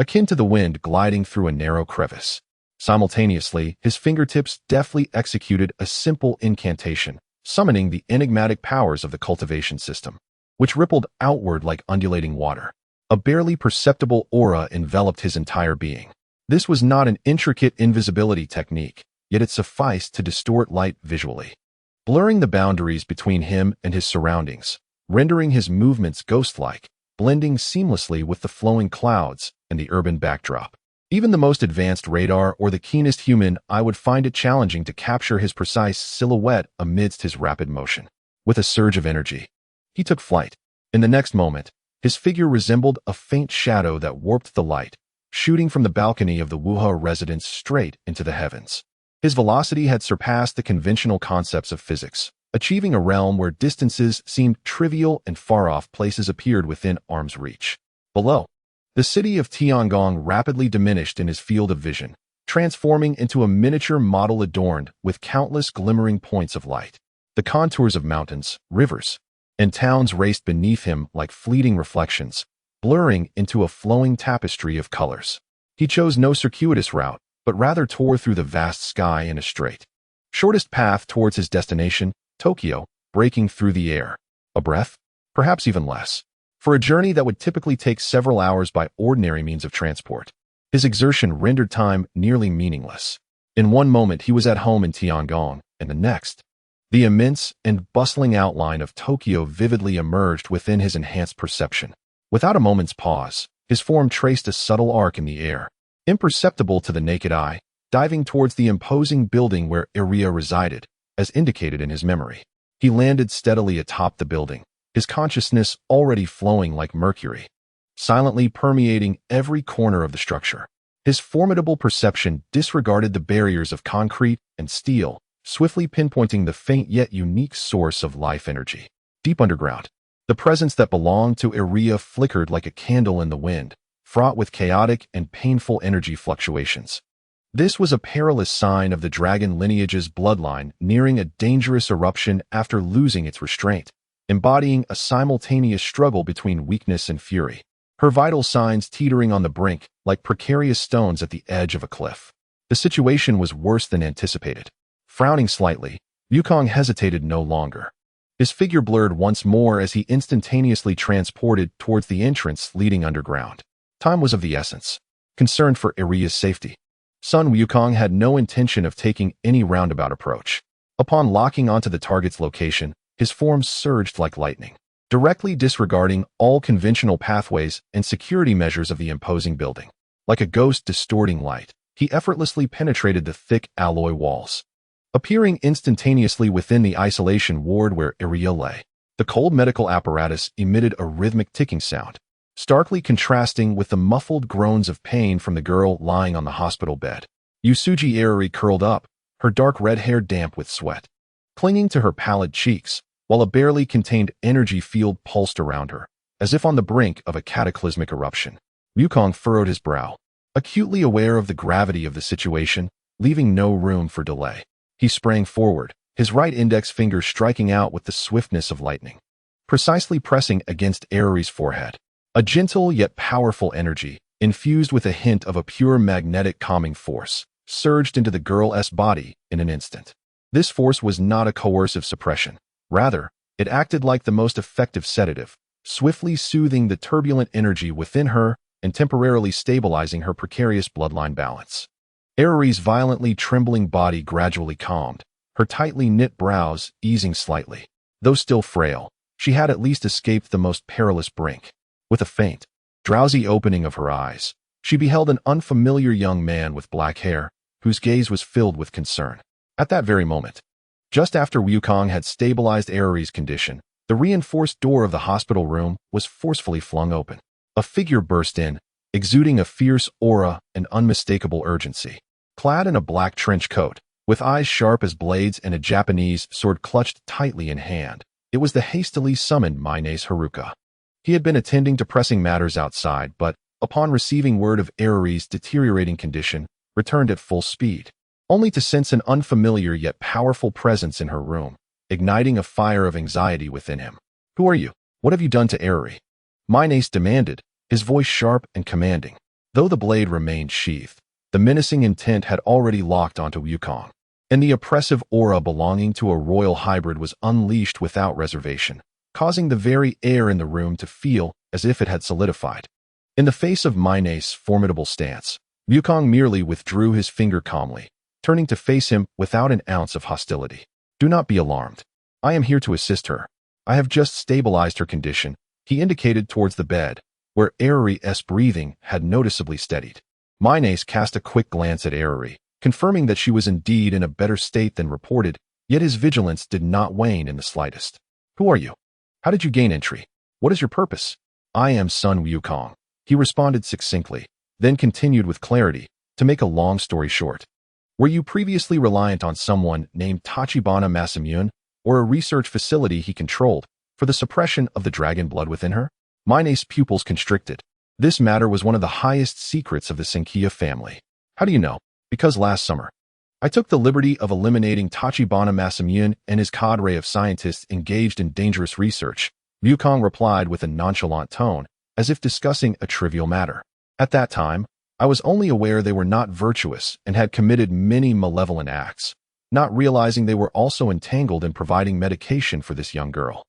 akin to the wind gliding through a narrow crevice. Simultaneously, his fingertips deftly executed a simple incantation, summoning the enigmatic powers of the cultivation system, which rippled outward like undulating water. A barely perceptible aura enveloped his entire being. This was not an intricate invisibility technique, yet it sufficed to distort light visually, blurring the boundaries between him and his surroundings, rendering his movements ghost-like, blending seamlessly with the flowing clouds and the urban backdrop. Even the most advanced radar or the keenest human eye would find it challenging to capture his precise silhouette amidst his rapid motion. With a surge of energy, he took flight. In the next moment, his figure resembled a faint shadow that warped the light, shooting from the balcony of the Wuha residence straight into the heavens. His velocity had surpassed the conventional concepts of physics, achieving a realm where distances seemed trivial and far-off places appeared within arm's reach. Below, the city of Tiangong rapidly diminished in his field of vision, transforming into a miniature model adorned with countless glimmering points of light. The contours of mountains, rivers, and towns raced beneath him like fleeting reflections, blurring into a flowing tapestry of colors. He chose no circuitous route, but rather tore through the vast sky in a straight, shortest path towards his destination, Tokyo, breaking through the air. A breath? Perhaps even less. For a journey that would typically take several hours by ordinary means of transport, his exertion rendered time nearly meaningless. In one moment he was at home in Tiangong, and the next, the immense and bustling outline of Tokyo vividly emerged within his enhanced perception. Without a moment's pause, His form traced a subtle arc in the air, imperceptible to the naked eye, diving towards the imposing building where Ahhhh resided, as indicated in his memory. He landed steadily atop the building, his consciousness already flowing like mercury, silently permeating every corner of the structure. His formidable perception disregarded the barriers of concrete and steel, swiftly pinpointing the faint yet unique source of life energy. Deep underground, the presence that belonged to Ahhhh flickered like a candle in the wind, fraught with chaotic and painful energy fluctuations. This was a perilous sign of the dragon lineage's bloodline nearing a dangerous eruption after losing its restraint, embodying a simultaneous struggle between weakness and fury. Her vital signs teetering on the brink like precarious stones at the edge of a cliff. The situation was worse than anticipated. Frowning slightly, Wukong hesitated no longer. His figure blurred once more as he instantaneously transported towards the entrance leading underground. Time was of the essence. Concerned for Ahhh's safety, Sun Wukong had no intention of taking any roundabout approach. Upon locking onto the target's location, his form surged like lightning, directly disregarding all conventional pathways and security measures of the imposing building. Like a ghost distorting light, he effortlessly penetrated the thick alloy walls, appearing instantaneously within the isolation ward where Ahhhh lay. The cold medical apparatus emitted a rhythmic ticking sound, starkly contrasting with the muffled groans of pain from the girl lying on the hospital bed. Yusuji Ahhhh curled up, her dark red hair damp with sweat, clinging to her pallid cheeks, while a barely contained energy field pulsed around her, as if on the brink of a cataclysmic eruption. Wukong furrowed his brow, acutely aware of the gravity of the situation, leaving no room for delay. He sprang forward, his right index finger striking out with the swiftness of lightning, precisely pressing against Ahhh's forehead. A gentle yet powerful energy, infused with a hint of a pure magnetic calming force, surged into the girl's body in an instant. This force was not a coercive suppression. Rather, it acted like the most effective sedative, swiftly soothing the turbulent energy within her and temporarily stabilizing her precarious bloodline balance. Ahhh's violently trembling body gradually calmed, her tightly knit brows easing slightly. Though still frail, she had at least escaped the most perilous brink. With a faint, drowsy opening of her eyes, she beheld an unfamiliar young man with black hair, whose gaze was filled with concern. At that very moment, just after Wukong had stabilized Ahhh's condition, the reinforced door of the hospital room was forcefully flung open. A figure burst in, exuding a fierce aura and unmistakable urgency. Clad in a black trench coat, with eyes sharp as blades and a Japanese sword clutched tightly in hand, it was the hastily summoned Minace Haruka. He had been attending to pressing matters outside, but, upon receiving word of Ahhh's deteriorating condition, returned at full speed, only to sense an unfamiliar yet powerful presence in her room, igniting a fire of anxiety within him. "Who are you? What have you done to Ahhh?" Minace demanded, his voice sharp and commanding. Though the blade remained sheathed, the menacing intent had already locked onto Wukong, and the oppressive aura belonging to a royal hybrid was unleashed without reservation, causing the very air in the room to feel as if it had solidified. In the face of Minace's formidable stance, Wukong merely withdrew his finger calmly, turning to face him without an ounce of hostility. "Do not be alarmed. I am here to assist her. I have just stabilized her condition." He indicated towards the bed, where Ahhh's breathing had noticeably steadied. Minace cast a quick glance at Ahhh, confirming that she was indeed in a better state than reported, yet his vigilance did not wane in the slightest. "Who are you? How did you gain entry? What is your purpose?" "I am Sun Wukong," he responded succinctly, then continued with clarity, to make a long story short. "Were you previously reliant on someone named Tachibana Masamune, or a research facility he controlled, for the suppression of the dragon blood within her?" Minace's pupils constricted. This matter was one of the highest secrets of the Senkia family. "How do you know?" "Because last summer, I took the liberty of eliminating Tachibana Masamune and his cadre of scientists engaged in dangerous research," Wukong replied with a nonchalant tone, as if discussing a trivial matter. "At that time, I was only aware they were not virtuous and had committed many malevolent acts, not realizing they were also entangled in providing medication for this young girl."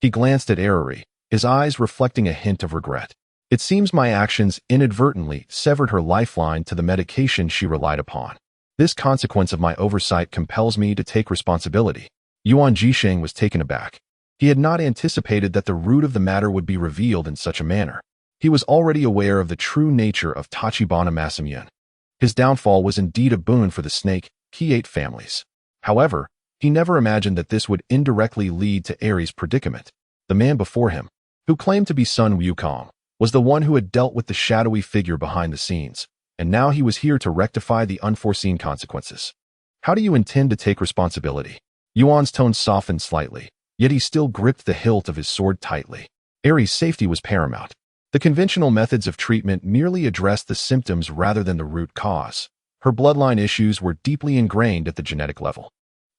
He glanced at Ahhh, his eyes reflecting a hint of regret. "It seems my actions inadvertently severed her lifeline to the medication she relied upon. This consequence of my oversight compels me to take responsibility." Yuan Jisheng was taken aback. He had not anticipated that the root of the matter would be revealed in such a manner. He was already aware of the true nature of Tachibana Masamune. His downfall was indeed a boon for the snake he ate families. However, he never imagined that this would indirectly lead to Eri's predicament. The man before him, who claimed to be Sun Wukong, was the one who had dealt with the shadowy figure behind the scenes, and now he was here to rectify the unforeseen consequences. How do you intend to take responsibility? Yuan's tone softened slightly, yet he still gripped the hilt of his sword tightly. Eri's safety was paramount. The conventional methods of treatment merely addressed the symptoms rather than the root cause. Her bloodline issues were deeply ingrained at the genetic level.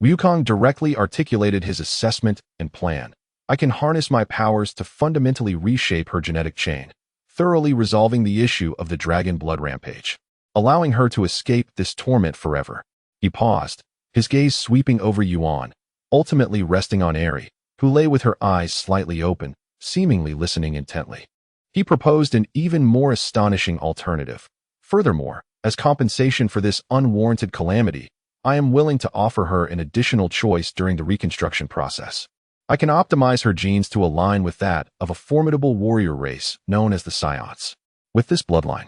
Wukong directly articulated his assessment and plan. I can harness my powers to fundamentally reshape her genetic chain, thoroughly resolving the issue of the dragon blood rampage, allowing her to escape this torment forever. He paused, his gaze sweeping over Yuan, ultimately resting on Eri, who lay with her eyes slightly open, seemingly listening intently. He proposed an even more astonishing alternative. Furthermore, as compensation for this unwarranted calamity, I am willing to offer her an additional choice during the reconstruction process. I can optimize her genes to align with that of a formidable warrior race known as the Saiyans. With this bloodline,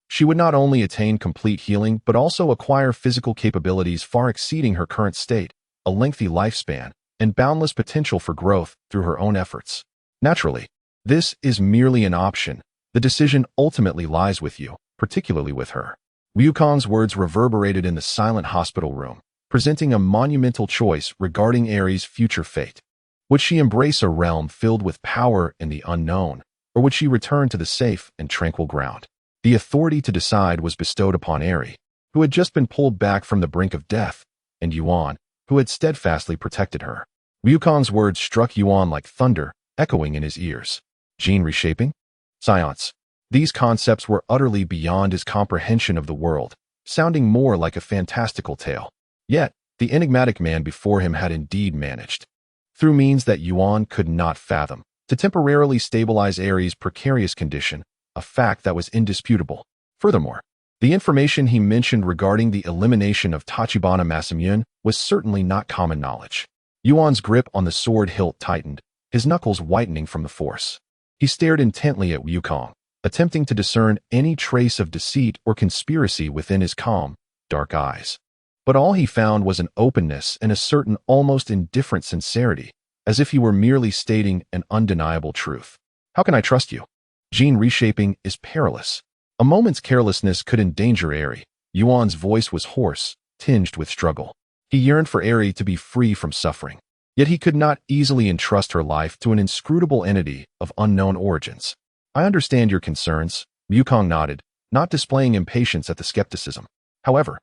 she would not only attain complete healing but also acquire physical capabilities far exceeding her current state, a lengthy lifespan, and boundless potential for growth through her own efforts. Naturally, this is merely an option. The decision ultimately lies with you, particularly with her. Wukong's words reverberated in the silent hospital room, presenting a monumental choice regarding Eri's future fate. Would she embrace a realm filled with power and the unknown, or would she return to the safe and tranquil ground? The authority to decide was bestowed upon Eri, who had just been pulled back from the brink of death, and Yuan, who had steadfastly protected her. Wukong's words struck Yuan like thunder, echoing in his ears. Gene reshaping? Science. These concepts were utterly beyond his comprehension of the world, sounding more like a fantastical tale. Yet, the enigmatic man before him had indeed managed, through means that Yuan could not fathom, to temporarily stabilize Eri's precarious condition, a fact that was indisputable. Furthermore, the information he mentioned regarding the elimination of Tachibana Masamune was certainly not common knowledge. Yuan's grip on the sword hilt tightened, his knuckles whitening from the force. He stared intently at Wukong, attempting to discern any trace of deceit or conspiracy within his calm, dark eyes. But all he found was an openness and a certain almost indifferent sincerity, as if he were merely stating an undeniable truth. How can I trust you? Gene reshaping is perilous. A moment's carelessness could endanger Eri. Yuan's voice was hoarse, tinged with struggle. He yearned for Eri to be free from suffering. Yet he could not easily entrust her life to an inscrutable entity of unknown origins. I understand your concerns, Wukong nodded, not displaying impatience at the skepticism. However,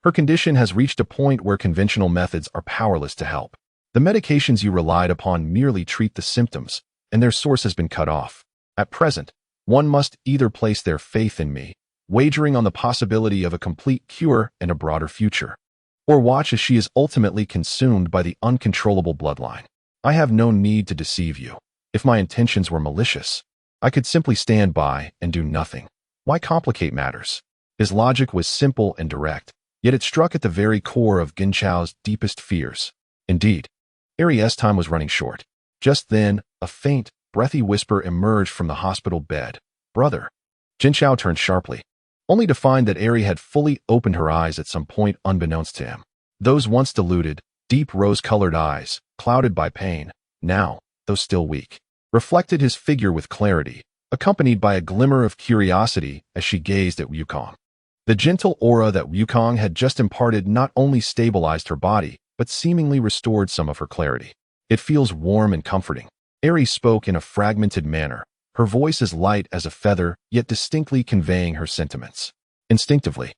her condition has reached a point where conventional methods are powerless to help. The medications you relied upon merely treat the symptoms, and their source has been cut off. At present, one must either place their faith in me, wagering on the possibility of a complete cure and a broader future, or watch as she is ultimately consumed by the uncontrollable bloodline. I have no need to deceive you. If my intentions were malicious, I could simply stand by and do nothing. Why complicate matters? His logic was simple and direct, yet it struck at the very core of Genchao's deepest fears. Indeed, Eri's time was running short. Just then, a faint, breathy whisper emerged from the hospital bed. Brother. Genchao turned sharply, only to find that Eri had fully opened her eyes at some point unbeknownst to him. Those once diluted, deep rose-colored eyes, clouded by pain, now, though still weak, reflected his figure with clarity, accompanied by a glimmer of curiosity as she gazed at Wukong. The gentle aura that Wukong had just imparted not only stabilized her body, but seemingly restored some of her clarity. It feels warm and comforting. Eri spoke in a fragmented manner, her voice as light as a feather, yet distinctly conveying her sentiments. Instinctively,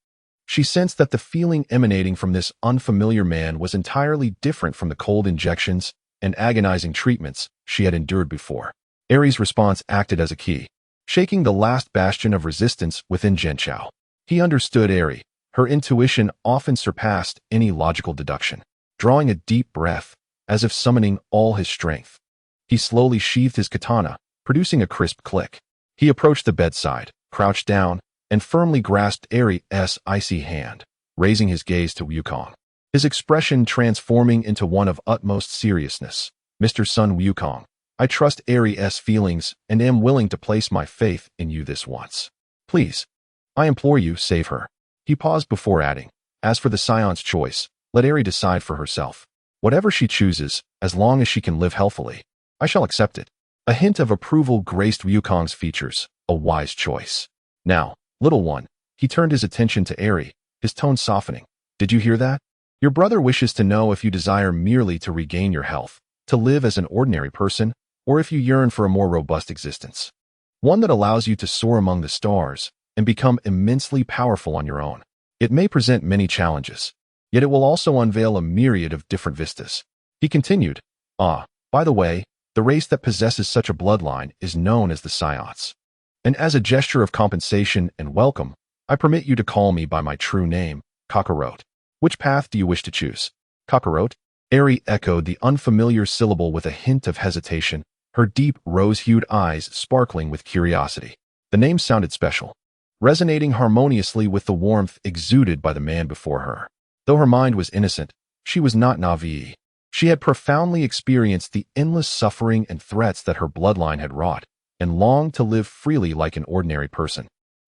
she sensed that the feeling emanating from this unfamiliar man was entirely different from the cold injections and agonizing treatments she had endured before. Eri's response acted as a key, shaking the last bastion of resistance within Genchao. He understood Eri. Her intuition often surpassed any logical deduction. Drawing a deep breath, as if summoning all his strength, he slowly sheathed his katana, producing a crisp click. He approached the bedside, crouched down, and firmly grasped Eri's icy hand, raising his gaze to Wukong, his expression transforming into one of utmost seriousness. Mr. Sun Wukong, I trust Ahhh's feelings and am willing to place my faith in you this once. Please, I implore you, save her. He paused before adding, as for the Scion's choice, let Ahhh decide for herself. Whatever she chooses, as long as she can live healthily, I shall accept it. A hint of approval graced Wukong's features, a wise choice. Now, little one, he turned his attention to Ahhh, his tone softening. Did you hear that? Your brother wishes to know if you desire merely to regain your health, to live as an ordinary person, or if you yearn for a more robust existence. One that allows you to soar among the stars and become immensely powerful on your own. It may present many challenges, yet it will also unveil a myriad of different vistas. He continued, by the way, the race that possesses such a bloodline is known as the Scions. And as a gesture of compensation and welcome, I permit you to call me by my true name, Kakarot. Which path do you wish to choose? Kakarot? Ahhh echoed the unfamiliar syllable with a hint of hesitation, her deep rose-hued eyes sparkling with curiosity. The name sounded special, resonating harmoniously with the warmth exuded by the man before her. Though her mind was innocent, she was not naive. She had profoundly experienced the endless suffering and threats that her bloodline had wrought, and longed to live freely like an ordinary person.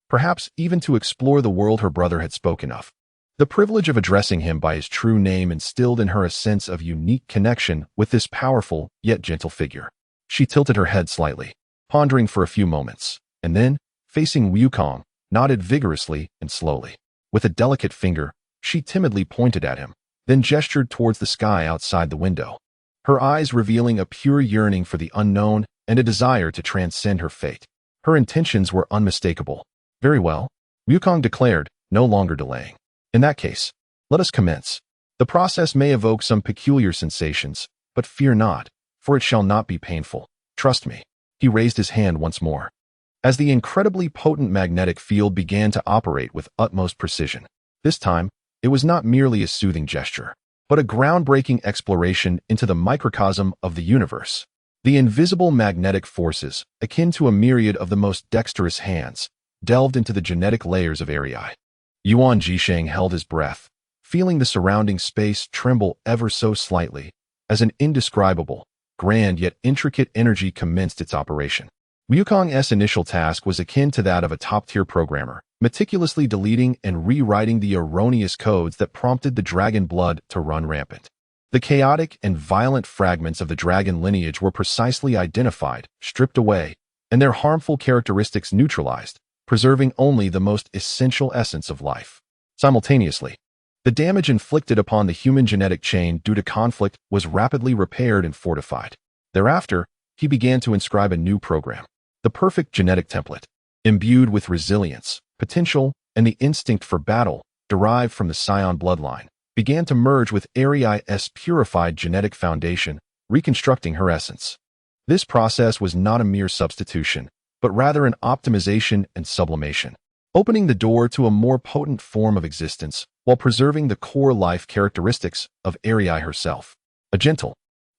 Perhaps even to explore the world her brother had spoken of. The privilege of addressing him by his true name instilled in her a sense of unique connection with this powerful yet gentle figure. She tilted her head slightly, pondering for a few moments, and then, facing Wukong, nodded vigorously and slowly. With a delicate finger, she timidly pointed at him, then gestured towards the sky outside the window, her eyes revealing a pure yearning for the unknown and a desire to transcend her fate. Her intentions were unmistakable. Very well, Wukong declared, no longer delaying. In that case, let us commence. The process may evoke some peculiar sensations, but fear not, for it shall not be painful. Trust me. He raised his hand once more, as the incredibly potent magnetic field began to operate with utmost precision. This time, it was not merely a soothing gesture, but a groundbreaking exploration into the microcosm of the universe. The invisible magnetic forces, akin to a myriad of the most dexterous hands, delved into the genetic layers of Ahhh. Yuan Jisheng held his breath, feeling the surrounding space tremble ever so slightly, as an indescribable, grand yet intricate energy commenced its operation. Wukong's initial task was akin to that of a top-tier programmer, meticulously deleting and rewriting the erroneous codes that prompted the dragon blood to run rampant. The chaotic and violent fragments of the dragon lineage were precisely identified, stripped away, and their harmful characteristics neutralized, preserving only the most essential essence of life. Simultaneously, the damage inflicted upon the human genetic chain due to conflict was rapidly repaired and fortified. Thereafter, he began to inscribe a new program, the perfect genetic template, imbued with resilience, potential, and the instinct for battle derived from the Scion bloodline, began to merge with Ahhh's purified genetic foundation, reconstructing her essence. This process was not a mere substitution, but rather an optimization and sublimation, opening the door to a more potent form of existence while preserving the core life characteristics of Ahhh herself. A gentle,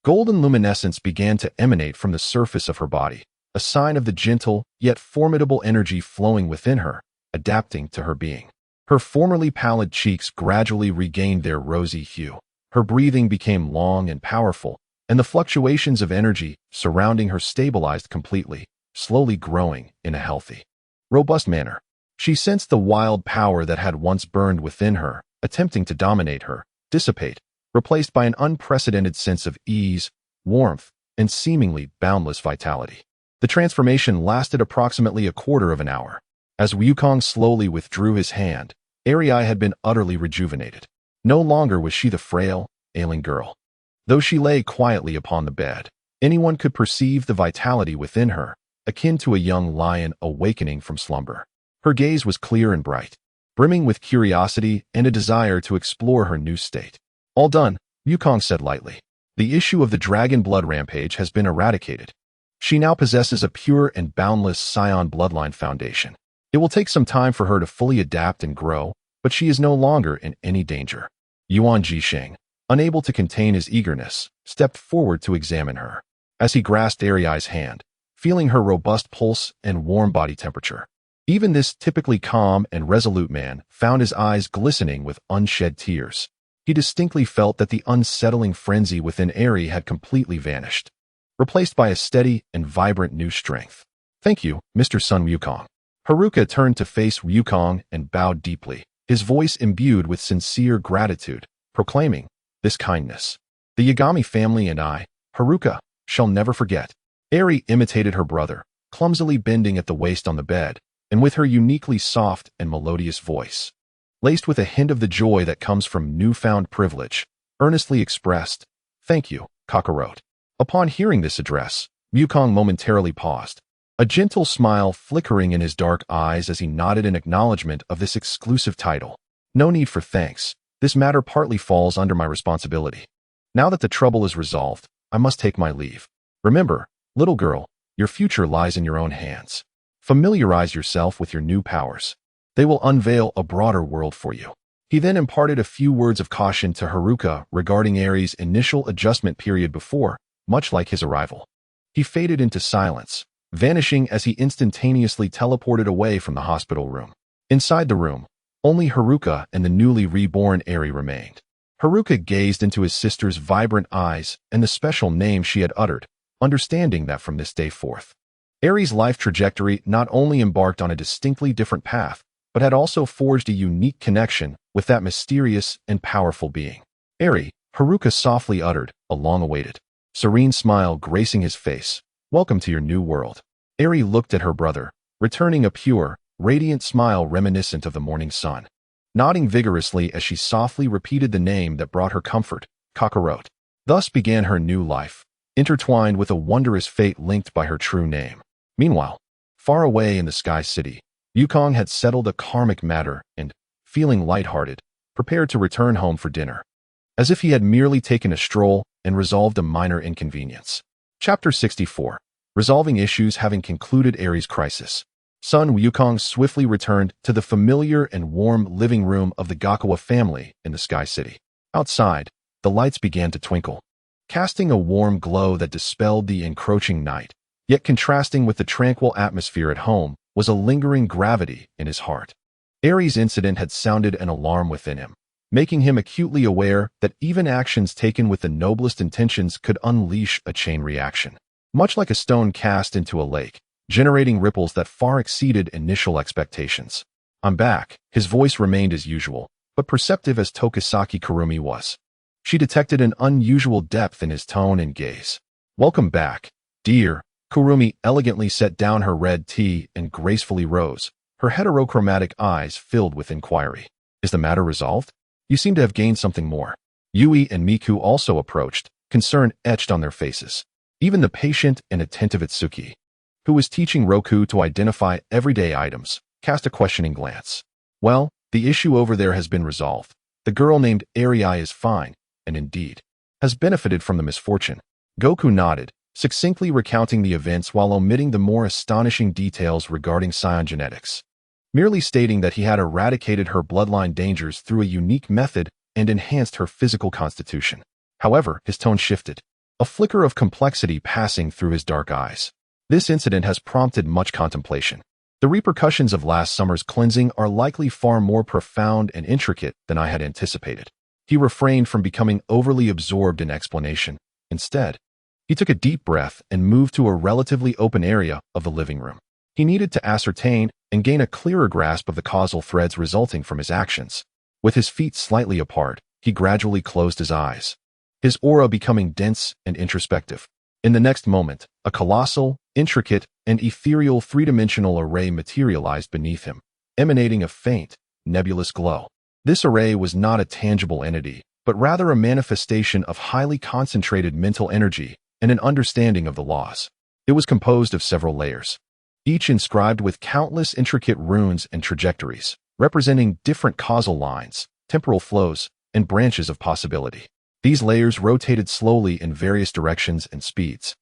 golden luminescence began to emanate from the surface of her body, a sign of the gentle yet formidable energy flowing within her, adapting to her being. Her formerly pallid cheeks gradually regained their rosy hue. Her breathing became long and powerful, and the fluctuations of energy surrounding her stabilized completely, slowly growing in a healthy, robust manner. She sensed the wild power that had once burned within her, attempting to dominate her, dissipate, replaced by an unprecedented sense of ease, warmth, and seemingly boundless vitality. The transformation lasted approximately a quarter of an hour. As Wukong slowly withdrew his hand, Ahhh had been utterly rejuvenated. No longer was she the frail, ailing girl. Though she lay quietly upon the bed, anyone could perceive the vitality within her, akin to a young lion awakening from slumber. Her gaze was clear and bright, brimming with curiosity and a desire to explore her new state. All done, Wukong said lightly. The issue of the dragon blood rampage has been eradicated. She now possesses a pure and boundless Scion bloodline foundation. It will take some time for her to fully adapt and grow, but she is no longer in any danger. Yuan Jisheng, unable to contain his eagerness, stepped forward to examine her. As he grasped Ahhh's hand, feeling her robust pulse and warm body temperature, even this typically calm and resolute man found his eyes glistening with unshed tears. He distinctly felt that the unsettling frenzy within Ahhh had completely vanished. replaced by a steady and vibrant new strength. Thank you, Mr. Sun Wukong. Haruka turned to face Wukong and bowed deeply, his voice imbued with sincere gratitude, proclaiming, "This kindness. The Yagami family and I, Haruka, shall never forget." Eri imitated her brother, clumsily bending at the waist on the bed, and with her uniquely soft and melodious voice, laced with a hint of the joy that comes from newfound privilege, earnestly expressed, "Thank you, Kakarot." Upon hearing this address, Wukong momentarily paused, a gentle smile flickering in his dark eyes as he nodded in acknowledgement of this exclusive title. "No need for thanks. This matter partly falls under my responsibility. Now that the trouble is resolved, I must take my leave. Remember, little girl, your future lies in your own hands. Familiarize yourself with your new powers. They will unveil a broader world for you." He then imparted a few words of caution to Haruka regarding Eri's initial adjustment period before, much like his arrival. He faded into silence, vanishing as he instantaneously teleported away from the hospital room. Inside the room, only Haruka and the newly reborn Eri remained. Haruka gazed into his sister's vibrant eyes and the special name she had uttered, understanding that from this day forth, Eri's life trajectory not only embarked on a distinctly different path, but had also forged a unique connection with that mysterious and powerful being. "Eri," Haruka softly uttered, a long-awaited, serene smile gracing his face. "Welcome to your new world." Eri looked at her brother, returning a pure, radiant smile reminiscent of the morning sun, nodding vigorously as she softly repeated the name that brought her comfort, Kakarot. Thus began her new life, intertwined with a wondrous fate linked by her true name. Meanwhile, far away in the Sky City, Wukong had settled a karmic matter and, feeling lighthearted, prepared to return home for dinner, as if he had merely taken a stroll and resolved a minor inconvenience. Chapter 64. Resolving issues having concluded Eri's crisis. Sun Wukong swiftly returned to the familiar and warm living room of the Gakuwa family in the Sky City. Outside, the lights began to twinkle, casting a warm glow that dispelled the encroaching night, yet contrasting with the tranquil atmosphere at home was a lingering gravity in his heart. Eri's incident had sounded an alarm within him, making him acutely aware that even actions taken with the noblest intentions could unleash a chain reaction, much like a stone cast into a lake, generating ripples that far exceeded initial expectations. "I'm back." His voice remained as usual, but perceptive as Tokisaki Kurumi was. She detected an unusual depth in his tone and gaze. "Welcome back, dear." Kurumi elegantly set down her red tea and gracefully rose, her heterochromatic eyes filled with inquiry. "Is the matter resolved? You seem to have gained something more." Yui and Miku also approached, concern etched on their faces. Even the patient and attentive Itsuki, who was teaching Roku to identify everyday items, cast a questioning glance. "Well, the issue over there has been resolved. The girl named Eri is fine, and indeed, has benefited from the misfortune." Goku nodded, succinctly recounting the events while omitting the more astonishing details regarding Saiyan genetics, merely stating that he had eradicated her bloodline dangers through a unique method and enhanced her physical constitution. However, his tone shifted, a flicker of complexity passing through his dark eyes. "This incident has prompted much contemplation. The repercussions of last summer's cleansing are likely far more profound and intricate than I had anticipated." He refrained from becoming overly absorbed in explanation. Instead, he took a deep breath and moved to a relatively open area of the living room. He needed to ascertain and gain a clearer grasp of the causal threads resulting from his actions. With his feet slightly apart, he gradually closed his eyes, his aura becoming dense and introspective. In the next moment, a colossal, intricate, and ethereal three-dimensional array materialized beneath him, emanating a faint, nebulous glow. This array was not a tangible entity, but rather a manifestation of highly concentrated mental energy and an understanding of the laws. It was composed of several layers, each inscribed with countless intricate runes and trajectories, representing different causal lines, temporal flows, and branches of possibility. These layers rotated slowly in various directions and speeds,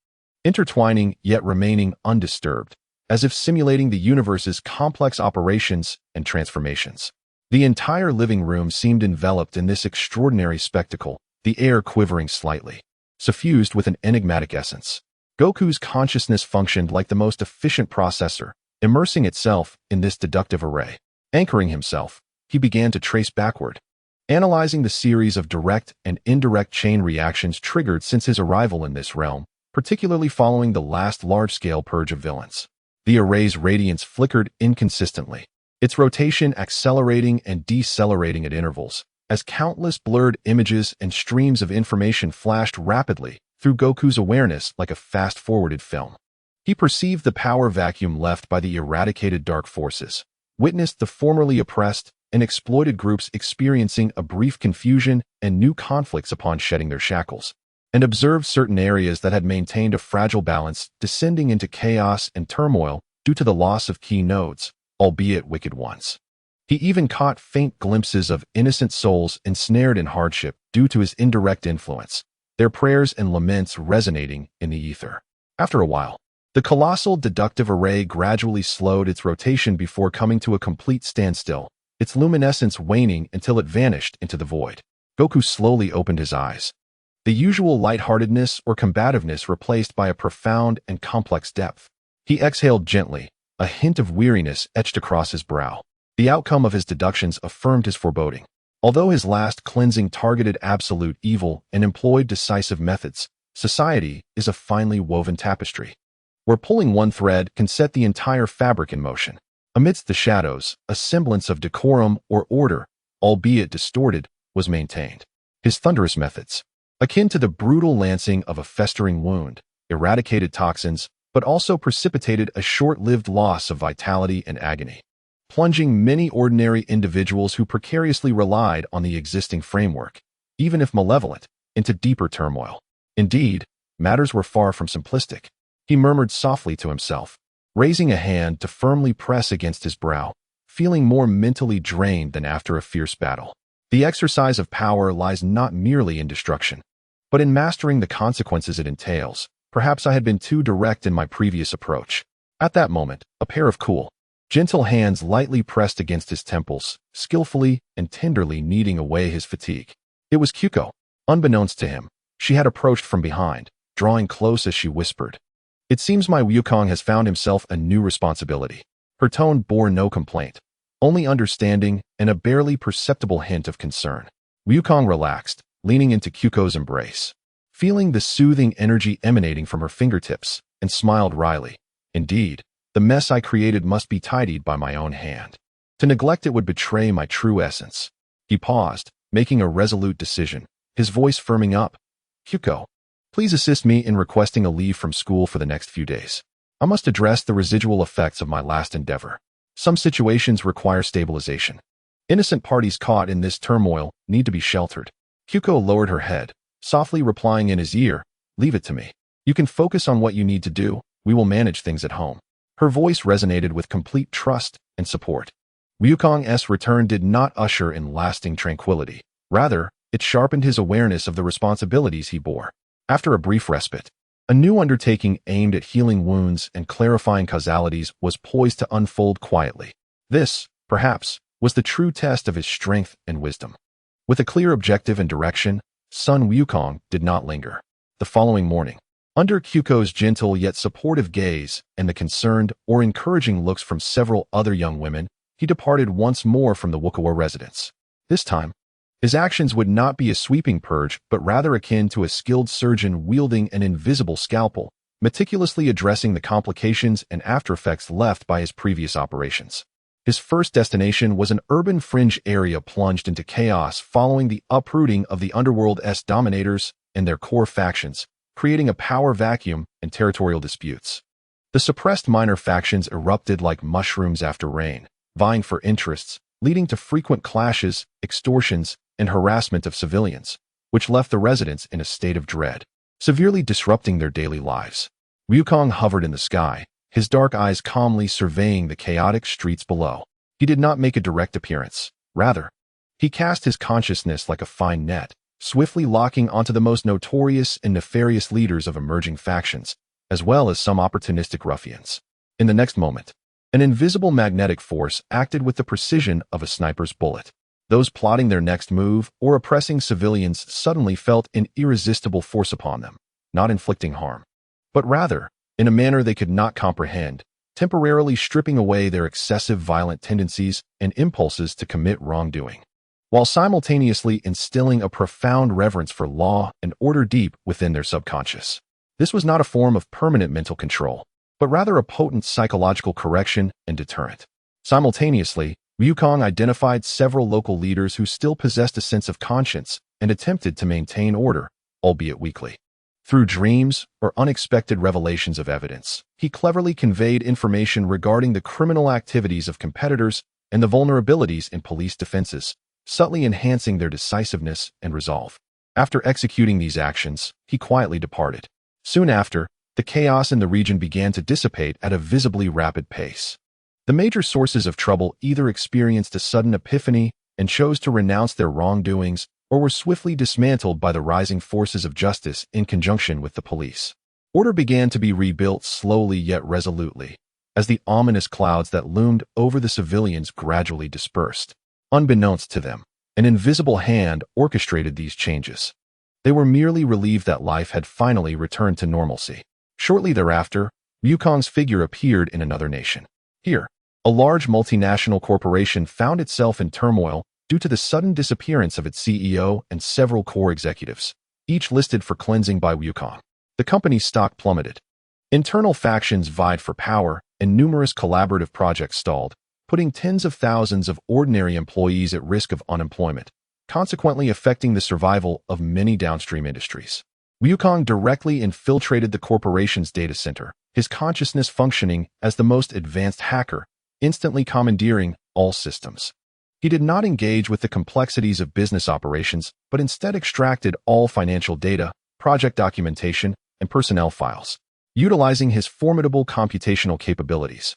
intertwining yet remaining undisturbed, as if simulating the universe's complex operations and transformations. The entire living room seemed enveloped in this extraordinary spectacle, the air quivering slightly, suffused with an enigmatic essence. Goku's consciousness functioned like the most efficient processor, immersing itself in this deductive array. Anchoring himself, he began to trace backward, analyzing the series of direct and indirect chain reactions triggered since his arrival in this realm, particularly following the last large-scale purge of villains. The array's radiance flickered inconsistently, its rotation accelerating and decelerating at intervals, as countless blurred images and streams of information flashed rapidly through Goku's awareness like a fast-forwarded film. He perceived the power vacuum left by the eradicated dark forces, witnessed the formerly oppressed and exploited groups experiencing a brief confusion and new conflicts upon shedding their shackles, and observed certain areas that had maintained a fragile balance descending into chaos and turmoil due to the loss of key nodes, albeit wicked ones. He even caught faint glimpses of innocent souls ensnared in hardship due to his indirect influence, their prayers and laments resonating in the ether. After a while, the colossal deductive array gradually slowed its rotation before coming to a complete standstill, its luminescence waning until it vanished into the void. Goku slowly opened his eyes, the usual lightheartedness or combativeness replaced by a profound and complex depth. He exhaled gently, a hint of weariness etched across his brow. The outcome of his deductions affirmed his foreboding. Although his last cleansing targeted absolute evil and employed decisive methods, society is a finely woven tapestry, where pulling one thread can set the entire fabric in motion. Amidst the shadows, a semblance of decorum or order, albeit distorted, was maintained. His thunderous methods, akin to the brutal lancing of a festering wound, eradicated toxins, but also precipitated a short-lived loss of vitality and agony, plunging many ordinary individuals who precariously relied on the existing framework, even if malevolent, into deeper turmoil. Indeed, matters were far from simplistic. He murmured softly to himself, raising a hand to firmly press against his brow, feeling more mentally drained than after a fierce battle. The exercise of power lies not merely in destruction, but in mastering the consequences it entails. Perhaps I had been too direct in my previous approach. At that moment, a pair of cool, gentle hands lightly pressed against his temples, skillfully and tenderly kneading away his fatigue. It was Kyuko. Unbeknownst to him, she had approached from behind, drawing close as she whispered, "It seems my Wukong has found himself a new responsibility." Her tone bore no complaint, only understanding and a barely perceptible hint of concern. Wukong relaxed, leaning into Kyuko's embrace, feeling the soothing energy emanating from her fingertips, and smiled wryly. "Indeed, the mess I created must be tidied by my own hand. To neglect it would betray my true essence." He paused, making a resolute decision, his voice firming up. "Kyuko, please assist me in requesting a leave from school for the next few days. I must address the residual effects of my last endeavor. Some situations require stabilization. Innocent parties caught in this turmoil need to be sheltered." Kyuko lowered her head, softly replying in his ear, "Leave it to me. You can focus on what you need to do. We will manage things at home." Her voice resonated with complete trust and support. Wukong's return did not usher in lasting tranquility. Rather, it sharpened his awareness of the responsibilities he bore. After a brief respite, a new undertaking aimed at healing wounds and clarifying causalities was poised to unfold quietly. This, perhaps, was the true test of his strength and wisdom. With a clear objective and direction, Sun Wukong did not linger. The following morning, under Kyuko's gentle yet supportive gaze and the concerned or encouraging looks from several other young women, he departed once more from the Wukawa residence. This time, his actions would not be a sweeping purge, but rather akin to a skilled surgeon wielding an invisible scalpel, meticulously addressing the complications and aftereffects left by his previous operations. His first destination was an urban fringe area plunged into chaos following the uprooting of the underworld's dominators and their core factions, creating a power vacuum and territorial disputes. The suppressed minor factions erupted like mushrooms after rain, vying for interests, leading to frequent clashes, extortions, and harassment of civilians, which left the residents in a state of dread, severely disrupting their daily lives. Wukong hovered in the sky, his dark eyes calmly surveying the chaotic streets below. He did not make a direct appearance. Rather, he cast his consciousness like a fine net, swiftly locking onto the most notorious and nefarious leaders of emerging factions, as well as some opportunistic ruffians. In the next moment, an invisible magnetic force acted with the precision of a sniper's bullet. Those plotting their next move or oppressing civilians suddenly felt an irresistible force upon them, not inflicting harm, but rather, in a manner they could not comprehend, temporarily stripping away their excessive violent tendencies and impulses to commit wrongdoing, while simultaneously instilling a profound reverence for law and order deep within their subconscious. This was not a form of permanent mental control, but rather a potent psychological correction and deterrent. Simultaneously, Wukong identified several local leaders who still possessed a sense of conscience and attempted to maintain order, albeit weakly. Through dreams or unexpected revelations of evidence, he cleverly conveyed information regarding the criminal activities of competitors and the vulnerabilities in police defenses, subtly enhancing their decisiveness and resolve. After executing these actions, he quietly departed. Soon after, the chaos in the region began to dissipate at a visibly rapid pace. The major sources of trouble either experienced a sudden epiphany and chose to renounce their wrongdoings, or were swiftly dismantled by the rising forces of justice in conjunction with the police. Order began to be rebuilt slowly yet resolutely, as the ominous clouds that loomed over the civilians gradually dispersed. Unbeknownst to them, an invisible hand orchestrated these changes. They were merely relieved that life had finally returned to normalcy. Shortly thereafter, Wukong's figure appeared in another nation. Here, a large multinational corporation found itself in turmoil due to the sudden disappearance of its CEO and several core executives, each listed for cleansing by Wukong. The company's stock plummeted. Internal factions vied for power, and numerous collaborative projects stalled, putting tens of thousands of ordinary employees at risk of unemployment, consequently affecting the survival of many downstream industries. Wukong directly infiltrated the corporation's data center, his consciousness functioning as the most advanced hacker, instantly commandeering all systems. He did not engage with the complexities of business operations, but instead extracted all financial data, project documentation, and personnel files. Utilizing his formidable computational capabilities,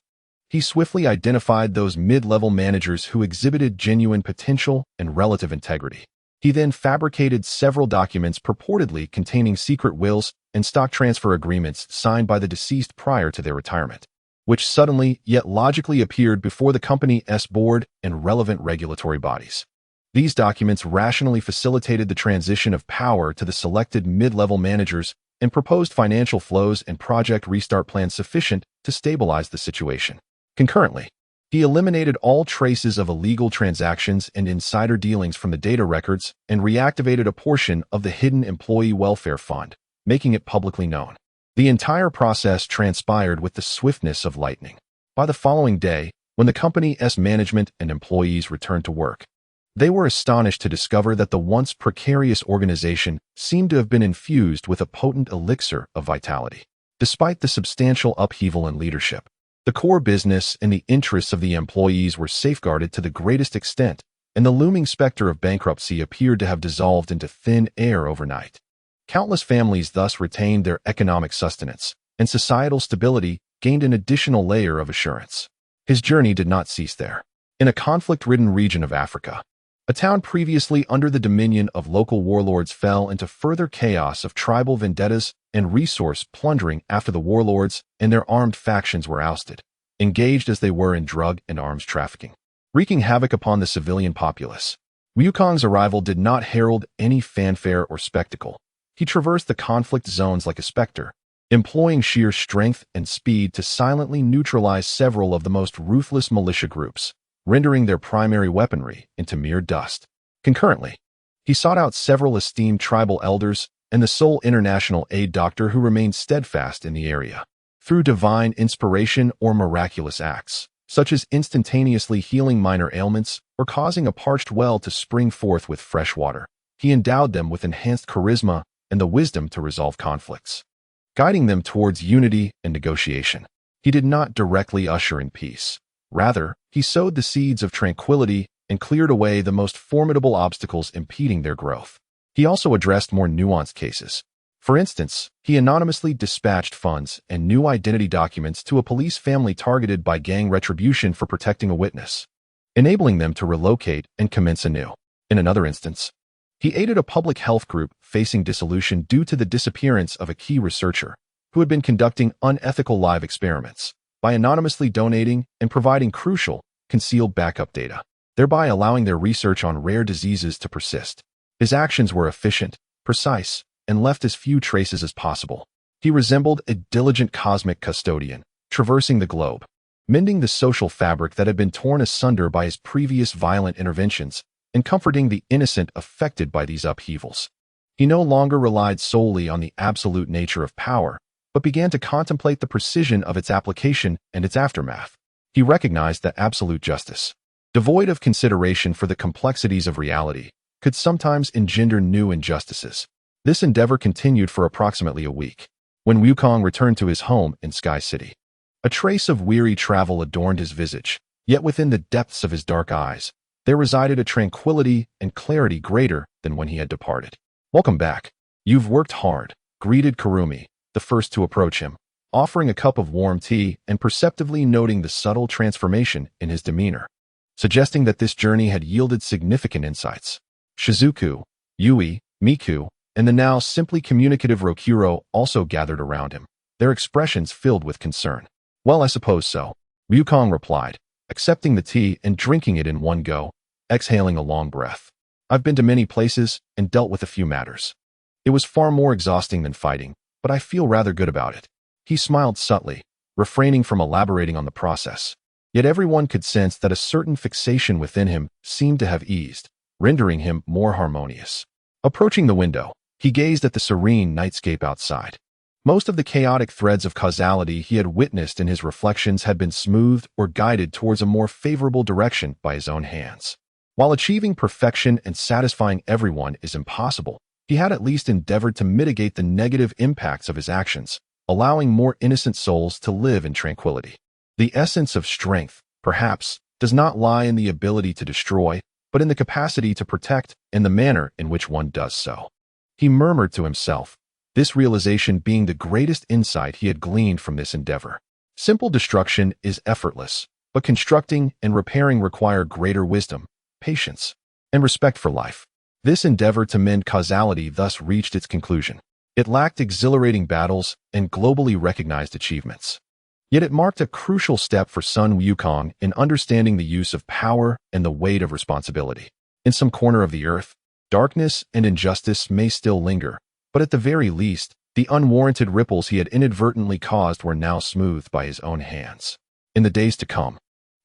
he swiftly identified those mid-level managers who exhibited genuine potential and relative integrity. He then fabricated several documents purportedly containing secret wills and stock transfer agreements signed by the deceased prior to their retirement, which suddenly yet logically appeared before the company's board and relevant regulatory bodies. These documents rationally facilitated the transition of power to the selected mid-level managers and proposed financial flows and project restart plans sufficient to stabilize the situation. Concurrently, he eliminated all traces of illegal transactions and insider dealings from the data records and reactivated a portion of the hidden employee welfare fund, making it publicly known. The entire process transpired with the swiftness of lightning. By the following day, when the company's management and employees returned to work, they were astonished to discover that the once precarious organization seemed to have been infused with a potent elixir of vitality. Despite the substantial upheaval in leadership, the core business and the interests of the employees were safeguarded to the greatest extent, and the looming specter of bankruptcy appeared to have dissolved into thin air overnight. Countless families thus retained their economic sustenance, and societal stability gained an additional layer of assurance. His journey did not cease there. In a conflict-ridden region of Africa, a town previously under the dominion of local warlords fell into further chaos of tribal vendettas and resource plundering after the warlords and their armed factions were ousted, engaged as they were in drug and arms trafficking, wreaking havoc upon the civilian populace. Wukong's arrival did not herald any fanfare or spectacle. He traversed the conflict zones like a specter, employing sheer strength and speed to silently neutralize several of the most ruthless militia groups, rendering their primary weaponry into mere dust. Concurrently, he sought out several esteemed tribal elders and the sole international aid doctor who remained steadfast in the area. Through divine inspiration or miraculous acts, such as instantaneously healing minor ailments or causing a parched well to spring forth with fresh water, he endowed them with enhanced charisma and the wisdom to resolve conflicts, guiding them towards unity and negotiation. He did not directly usher in peace. Rather, he sowed the seeds of tranquility and cleared away the most formidable obstacles impeding their growth. He also addressed more nuanced cases. For instance, he anonymously dispatched funds and new identity documents to a police family targeted by gang retribution for protecting a witness, enabling them to relocate and commence anew. In another instance, he aided a public health group facing dissolution due to the disappearance of a key researcher who had been conducting unethical live experiments by anonymously donating and providing crucial, concealed backup data, thereby allowing their research on rare diseases to persist. His actions were efficient, precise, and left as few traces as possible. He resembled a diligent cosmic custodian, traversing the globe, mending the social fabric that had been torn asunder by his previous violent interventions, and comforting the innocent affected by these upheavals. He no longer relied solely on the absolute nature of power, but began to contemplate the precision of its application and its aftermath. He recognized that absolute justice, devoid of consideration for the complexities of reality, could sometimes engender new injustices. This endeavor continued for approximately a week. When Wukong returned to his home in Sky City, a trace of weary travel adorned his visage, yet within the depths of his dark eyes, there resided a tranquility and clarity greater than when he had departed. "Welcome back. You've worked hard," greeted Kurumi, the first to approach him, offering a cup of warm tea and perceptibly noting the subtle transformation in his demeanor, suggesting that this journey had yielded significant insights. Shizuku, Yui, Miku, and the now simply communicative Rokuro also gathered around him, their expressions filled with concern. "Well, I suppose so," Wukong replied, accepting the tea and drinking it in one go, exhaling a long breath. "I've been to many places and dealt with a few matters. It was far more exhausting than fighting, but I feel rather good about it." He smiled subtly, refraining from elaborating on the process. Yet everyone could sense that a certain fixation within him seemed to have eased, rendering him more harmonious. Approaching the window, he gazed at the serene nightscape outside. Most of the chaotic threads of causality he had witnessed in his reflections had been smoothed or guided towards a more favorable direction by his own hands. While achieving perfection and satisfying everyone is impossible, he had at least endeavored to mitigate the negative impacts of his actions, allowing more innocent souls to live in tranquility. The essence of strength, perhaps, does not lie in the ability to destroy, but in the capacity to protect and the manner in which one does so. He murmured to himself, this realization being the greatest insight he had gleaned from this endeavor. Simple destruction is effortless, but constructing and repairing require greater wisdom, patience, and respect for life. This endeavor to mend causality thus reached its conclusion. It lacked exhilarating battles and globally recognized achievements. Yet it marked a crucial step for Sun Wukong in understanding the use of power and the weight of responsibility. In some corner of the earth, darkness and injustice may still linger, but at the very least, the unwarranted ripples he had inadvertently caused were now smoothed by his own hands. In the days to come,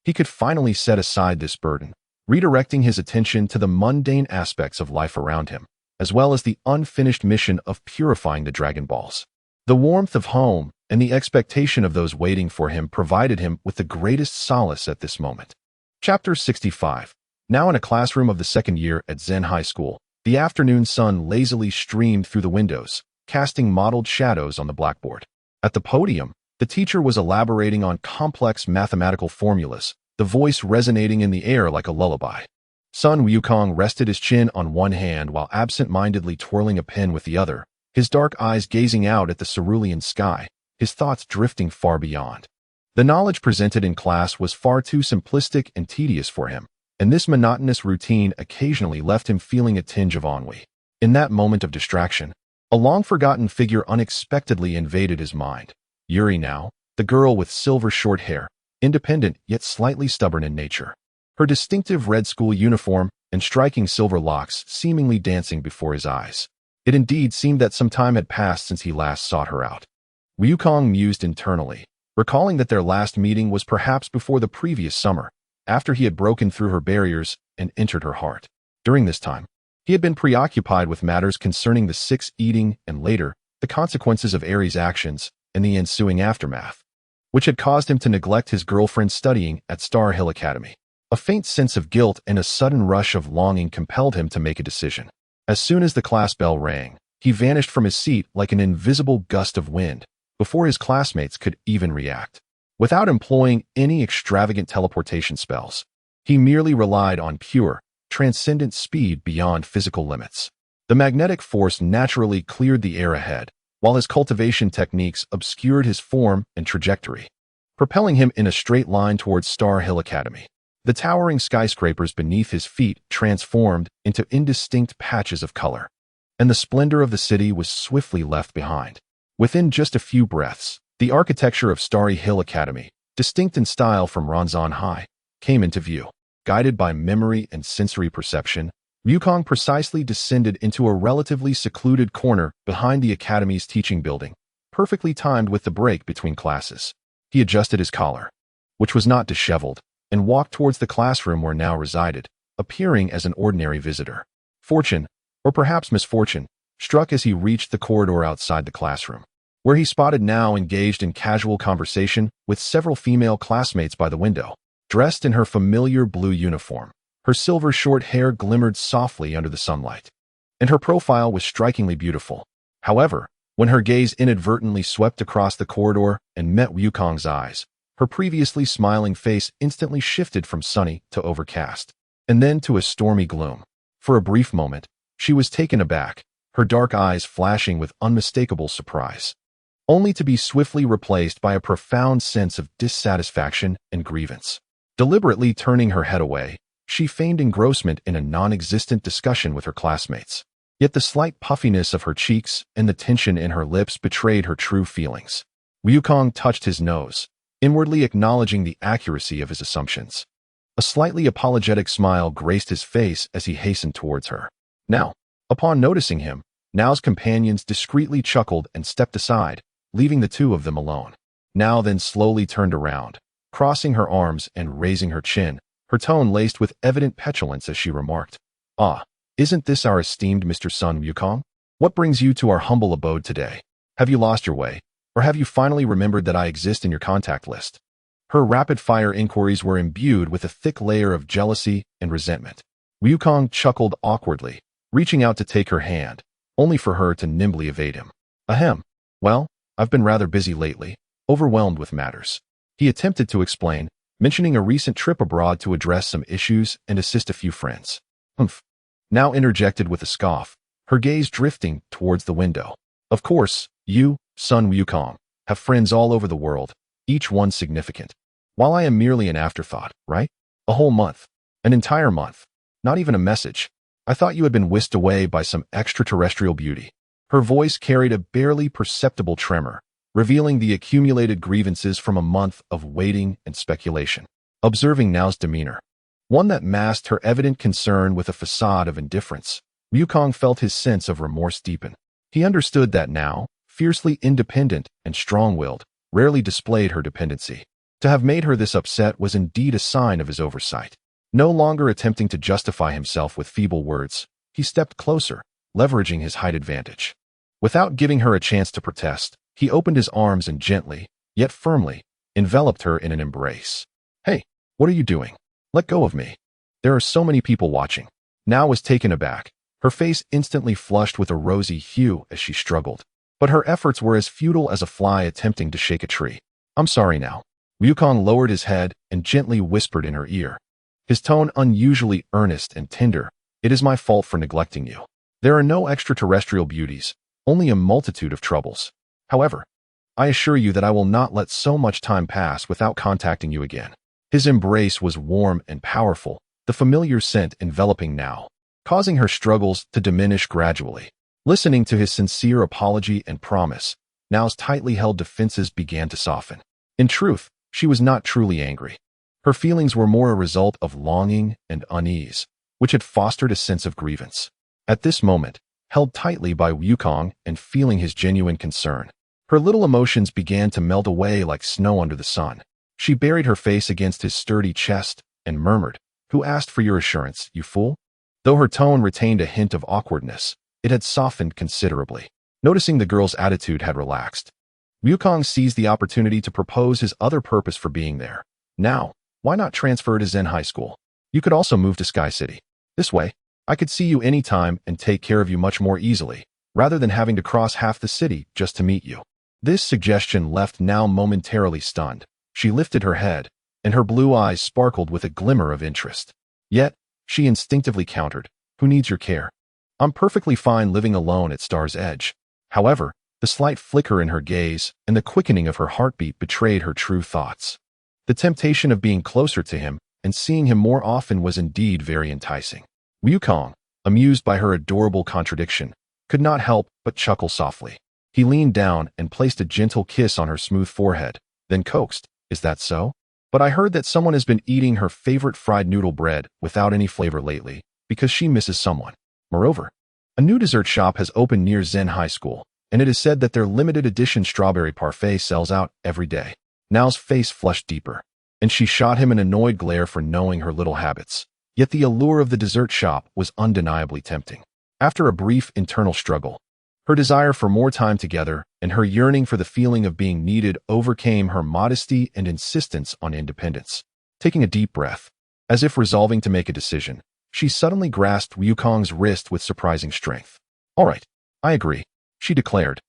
he could finally set aside this burden, redirecting his attention to the mundane aspects of life around him, as well as the unfinished mission of purifying the Dragon Balls. The warmth of home and the expectation of those waiting for him provided him with the greatest solace at this moment. Chapter 65. Now in a classroom of the second year at Zen High School, the afternoon sun lazily streamed through the windows, casting mottled shadows on the blackboard. At the podium, the teacher was elaborating on complex mathematical formulas, the voice resonating in the air like a lullaby. Sun Wukong rested his chin on one hand while absent-mindedly twirling a pen with the other, his dark eyes gazing out at the cerulean sky, his thoughts drifting far beyond. The knowledge presented in class was far too simplistic and tedious for him, and this monotonous routine occasionally left him feeling a tinge of ennui. In that moment of distraction, a long-forgotten figure unexpectedly invaded his mind. Yuri now, the girl with silver short hair, independent yet slightly stubborn in nature. Her distinctive red school uniform and striking silver locks seemingly dancing before his eyes. It indeed seemed that some time had passed since he last sought her out. Wukong mused internally, recalling that their last meeting was perhaps before the previous summer, after he had broken through her barriers and entered her heart. During this time, he had been preoccupied with matters concerning the six eating and later, the consequences of Aries' actions and the ensuing aftermath, which had caused him to neglect his girlfriend studying at Star Hill Academy. A faint sense of guilt and a sudden rush of longing compelled him to make a decision. As soon as the class bell rang, he vanished from his seat like an invisible gust of wind, before his classmates could even react. Without employing any extravagant teleportation spells, he merely relied on pure, transcendent speed beyond physical limits. The magnetic force naturally cleared the air ahead, while his cultivation techniques obscured his form and trajectory, propelling him in a straight line towards Star Hill Academy. The towering skyscrapers beneath his feet transformed into indistinct patches of color, and the splendor of the city was swiftly left behind. Within just a few breaths, the architecture of Starry Hill Academy, distinct in style from Ronzan High, came into view. Guided by memory and sensory perception, Wukong precisely descended into a relatively secluded corner behind the academy's teaching building, perfectly timed with the break between classes. He adjusted his collar, which was not disheveled, and walked towards the classroom where now resided, appearing as an ordinary visitor. Fortune, or perhaps misfortune, struck as he reached the corridor outside the classroom, where he spotted Now engaged in casual conversation with several female classmates by the window. Dressed in her familiar blue uniform, her silver short hair glimmered softly under the sunlight, and her profile was strikingly beautiful. However, when her gaze inadvertently swept across the corridor and met Wukong's eyes, her previously smiling face instantly shifted from sunny to overcast, and then to a stormy gloom. For a brief moment, she was taken aback, her dark eyes flashing with unmistakable surprise, only to be swiftly replaced by a profound sense of dissatisfaction and grievance. Deliberately turning her head away, she feigned engrossment in a non-existent discussion with her classmates. Yet the slight puffiness of her cheeks and the tension in her lips betrayed her true feelings. Wukong touched his nose, inwardly acknowledging the accuracy of his assumptions. A slightly apologetic smile graced his face as he hastened towards her. Now, upon noticing him, Nao's companions discreetly chuckled and stepped aside, leaving the two of them alone. Now then slowly turned around, crossing her arms and raising her chin, her tone laced with evident petulance as she remarked, "Ah, isn't this our esteemed Mr. Sun Wukong? What brings you to our humble abode today? Have you lost your way, or have you finally remembered that I exist in your contact list?" Her rapid-fire inquiries were imbued with a thick layer of jealousy and resentment. Wukong chuckled awkwardly, reaching out to take her hand, only for her to nimbly evade him. "Ahem. Well, I've been rather busy lately, overwhelmed with matters," he attempted to explain, mentioning a recent trip abroad to address some issues and assist a few friends. "Humph," Now interjected with a scoff, her gaze drifting towards the window. "Of course, you, Sun Wukong, have friends all over the world, each one significant. While I am merely an afterthought, right? A whole month. An entire month. Not even a message. I thought you had been whisked away by some extraterrestrial beauty." Her voice carried a barely perceptible tremor, revealing the accumulated grievances from a month of waiting and speculation. Observing Nao's demeanor, one that masked her evident concern with a facade of indifference, Wukong felt his sense of remorse deepen. He understood that Nao, fiercely independent and strong-willed, rarely displayed her dependency. To have made her this upset was indeed a sign of his oversight. No longer attempting to justify himself with feeble words, he stepped closer, leveraging his height advantage. Without giving her a chance to protest, he opened his arms and gently, yet firmly, enveloped her in an embrace. "Hey, what are you doing? Let go of me. There are so many people watching." Nao was taken aback, her face instantly flushed with a rosy hue as she struggled. But her efforts were as futile as a fly attempting to shake a tree. "I'm sorry now." Wukong lowered his head and gently whispered in her ear, his tone unusually earnest and tender. "It is my fault for neglecting you. There are no extraterrestrial beauties, only a multitude of troubles. However, I assure you that I will not let so much time pass without contacting you again." His embrace was warm and powerful, the familiar scent enveloping Nao, causing her struggles to diminish gradually. Listening to his sincere apology and promise, Nao's tightly held defenses began to soften. In truth, she was not truly angry. Her feelings were more a result of longing and unease, which had fostered a sense of grievance. At this moment, held tightly by Wukong and feeling his genuine concern, her little emotions began to melt away like snow under the sun. She buried her face against his sturdy chest and murmured, "Who asked for your assurance, you fool?" Though her tone retained a hint of awkwardness, it had softened considerably. Noticing the girl's attitude had relaxed, Wukong seized the opportunity to propose his other purpose for being there. "Now, why not transfer to Zen High School? You could also move to Sky City. This way, I could see you anytime and take care of you much more easily, rather than having to cross half the city just to meet you." This suggestion left Nao momentarily stunned. She lifted her head, and her blue eyes sparkled with a glimmer of interest. Yet, she instinctively countered, "Who needs your care? I'm perfectly fine living alone at Star's Edge." However, the slight flicker in her gaze and the quickening of her heartbeat betrayed her true thoughts. The temptation of being closer to him and seeing him more often was indeed very enticing. Wukong, amused by her adorable contradiction, could not help but chuckle softly. He leaned down and placed a gentle kiss on her smooth forehead, then coaxed, "Is that so? But I heard that someone has been eating her favorite fried noodle bread without any flavor lately, because she misses someone. Moreover, a new dessert shop has opened near Zen High School, and it is said that their limited edition strawberry parfait sells out every day." Nao's face flushed deeper, and she shot him an annoyed glare for knowing her little habits. Yet the allure of the dessert shop was undeniably tempting. After a brief internal struggle, Her desire for more time together and her yearning for the feeling of being needed overcame her modesty and insistence on independence. Taking a deep breath, as if resolving to make a decision, she suddenly grasped Wukong's wrist with surprising strength. "All right, I agree," she declared,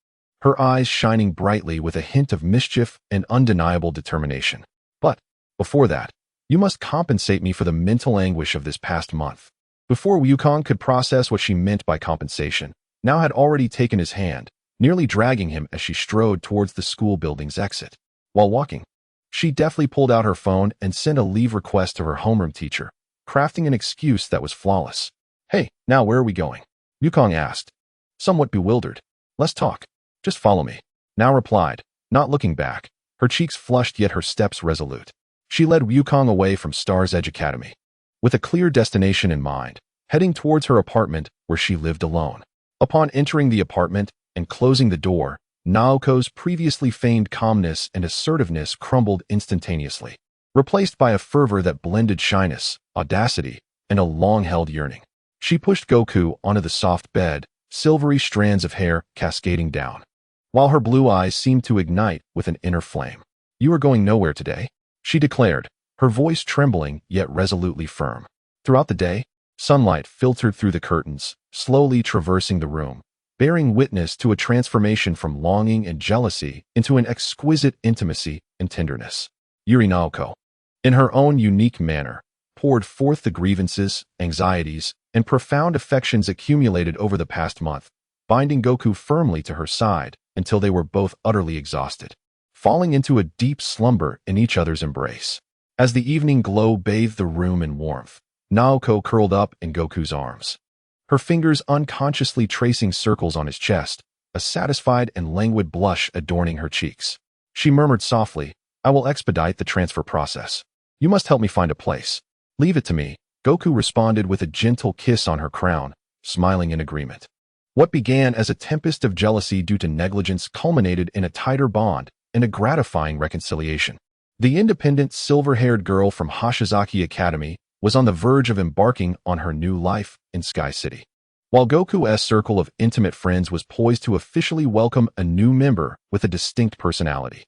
her eyes shining brightly with a hint of mischief and undeniable determination. "But, before that, you must compensate me for the mental anguish of this past month." Before Wukong could process what she meant by compensation, now had already taken his hand, nearly dragging him as she strode towards the school building's exit. While walking, she deftly pulled out her phone and sent a leave request to her homeroom teacher, crafting an excuse that was flawless. "Hey, now where are we going?" Wukong asked, somewhat bewildered. "Let's talk. Just follow me," Now replied, not looking back, her cheeks flushed yet her steps resolute. She led Wukong away from Star's Edge Academy, with a clear destination in mind, heading towards her apartment where she lived alone. Upon entering the apartment and closing the door, Naoko's previously feigned calmness and assertiveness crumbled instantaneously, replaced by a fervor that blended shyness, audacity, and a long-held yearning. She pushed Goku onto the soft bed, silvery strands of hair cascading down, while her blue eyes seemed to ignite with an inner flame. "You are going nowhere today," she declared, her voice trembling yet resolutely firm. Throughout the day, sunlight filtered through the curtains, slowly traversing the room, bearing witness to a transformation from longing and jealousy into an exquisite intimacy and tenderness. Yuri Naoko, in her own unique manner, poured forth the grievances, anxieties, and profound affections accumulated over the past month, binding Goku firmly to her side until they were both utterly exhausted, falling into a deep slumber in each other's embrace. As the evening glow bathed the room in warmth, Naoko curled up in Goku's arms, her fingers unconsciously tracing circles on his chest, a satisfied and languid blush adorning her cheeks. She murmured softly, "I will expedite the transfer process. You must help me find a place." "Leave it to me," Goku responded with a gentle kiss on her crown, smiling in agreement. What began as a tempest of jealousy due to negligence culminated in a tighter bond and a gratifying reconciliation. The independent, silver-haired girl from Hashizaki Academy was on the verge of embarking on her new life in Sky City, while Goku's circle of intimate friends was poised to officially welcome a new member with a distinct personality.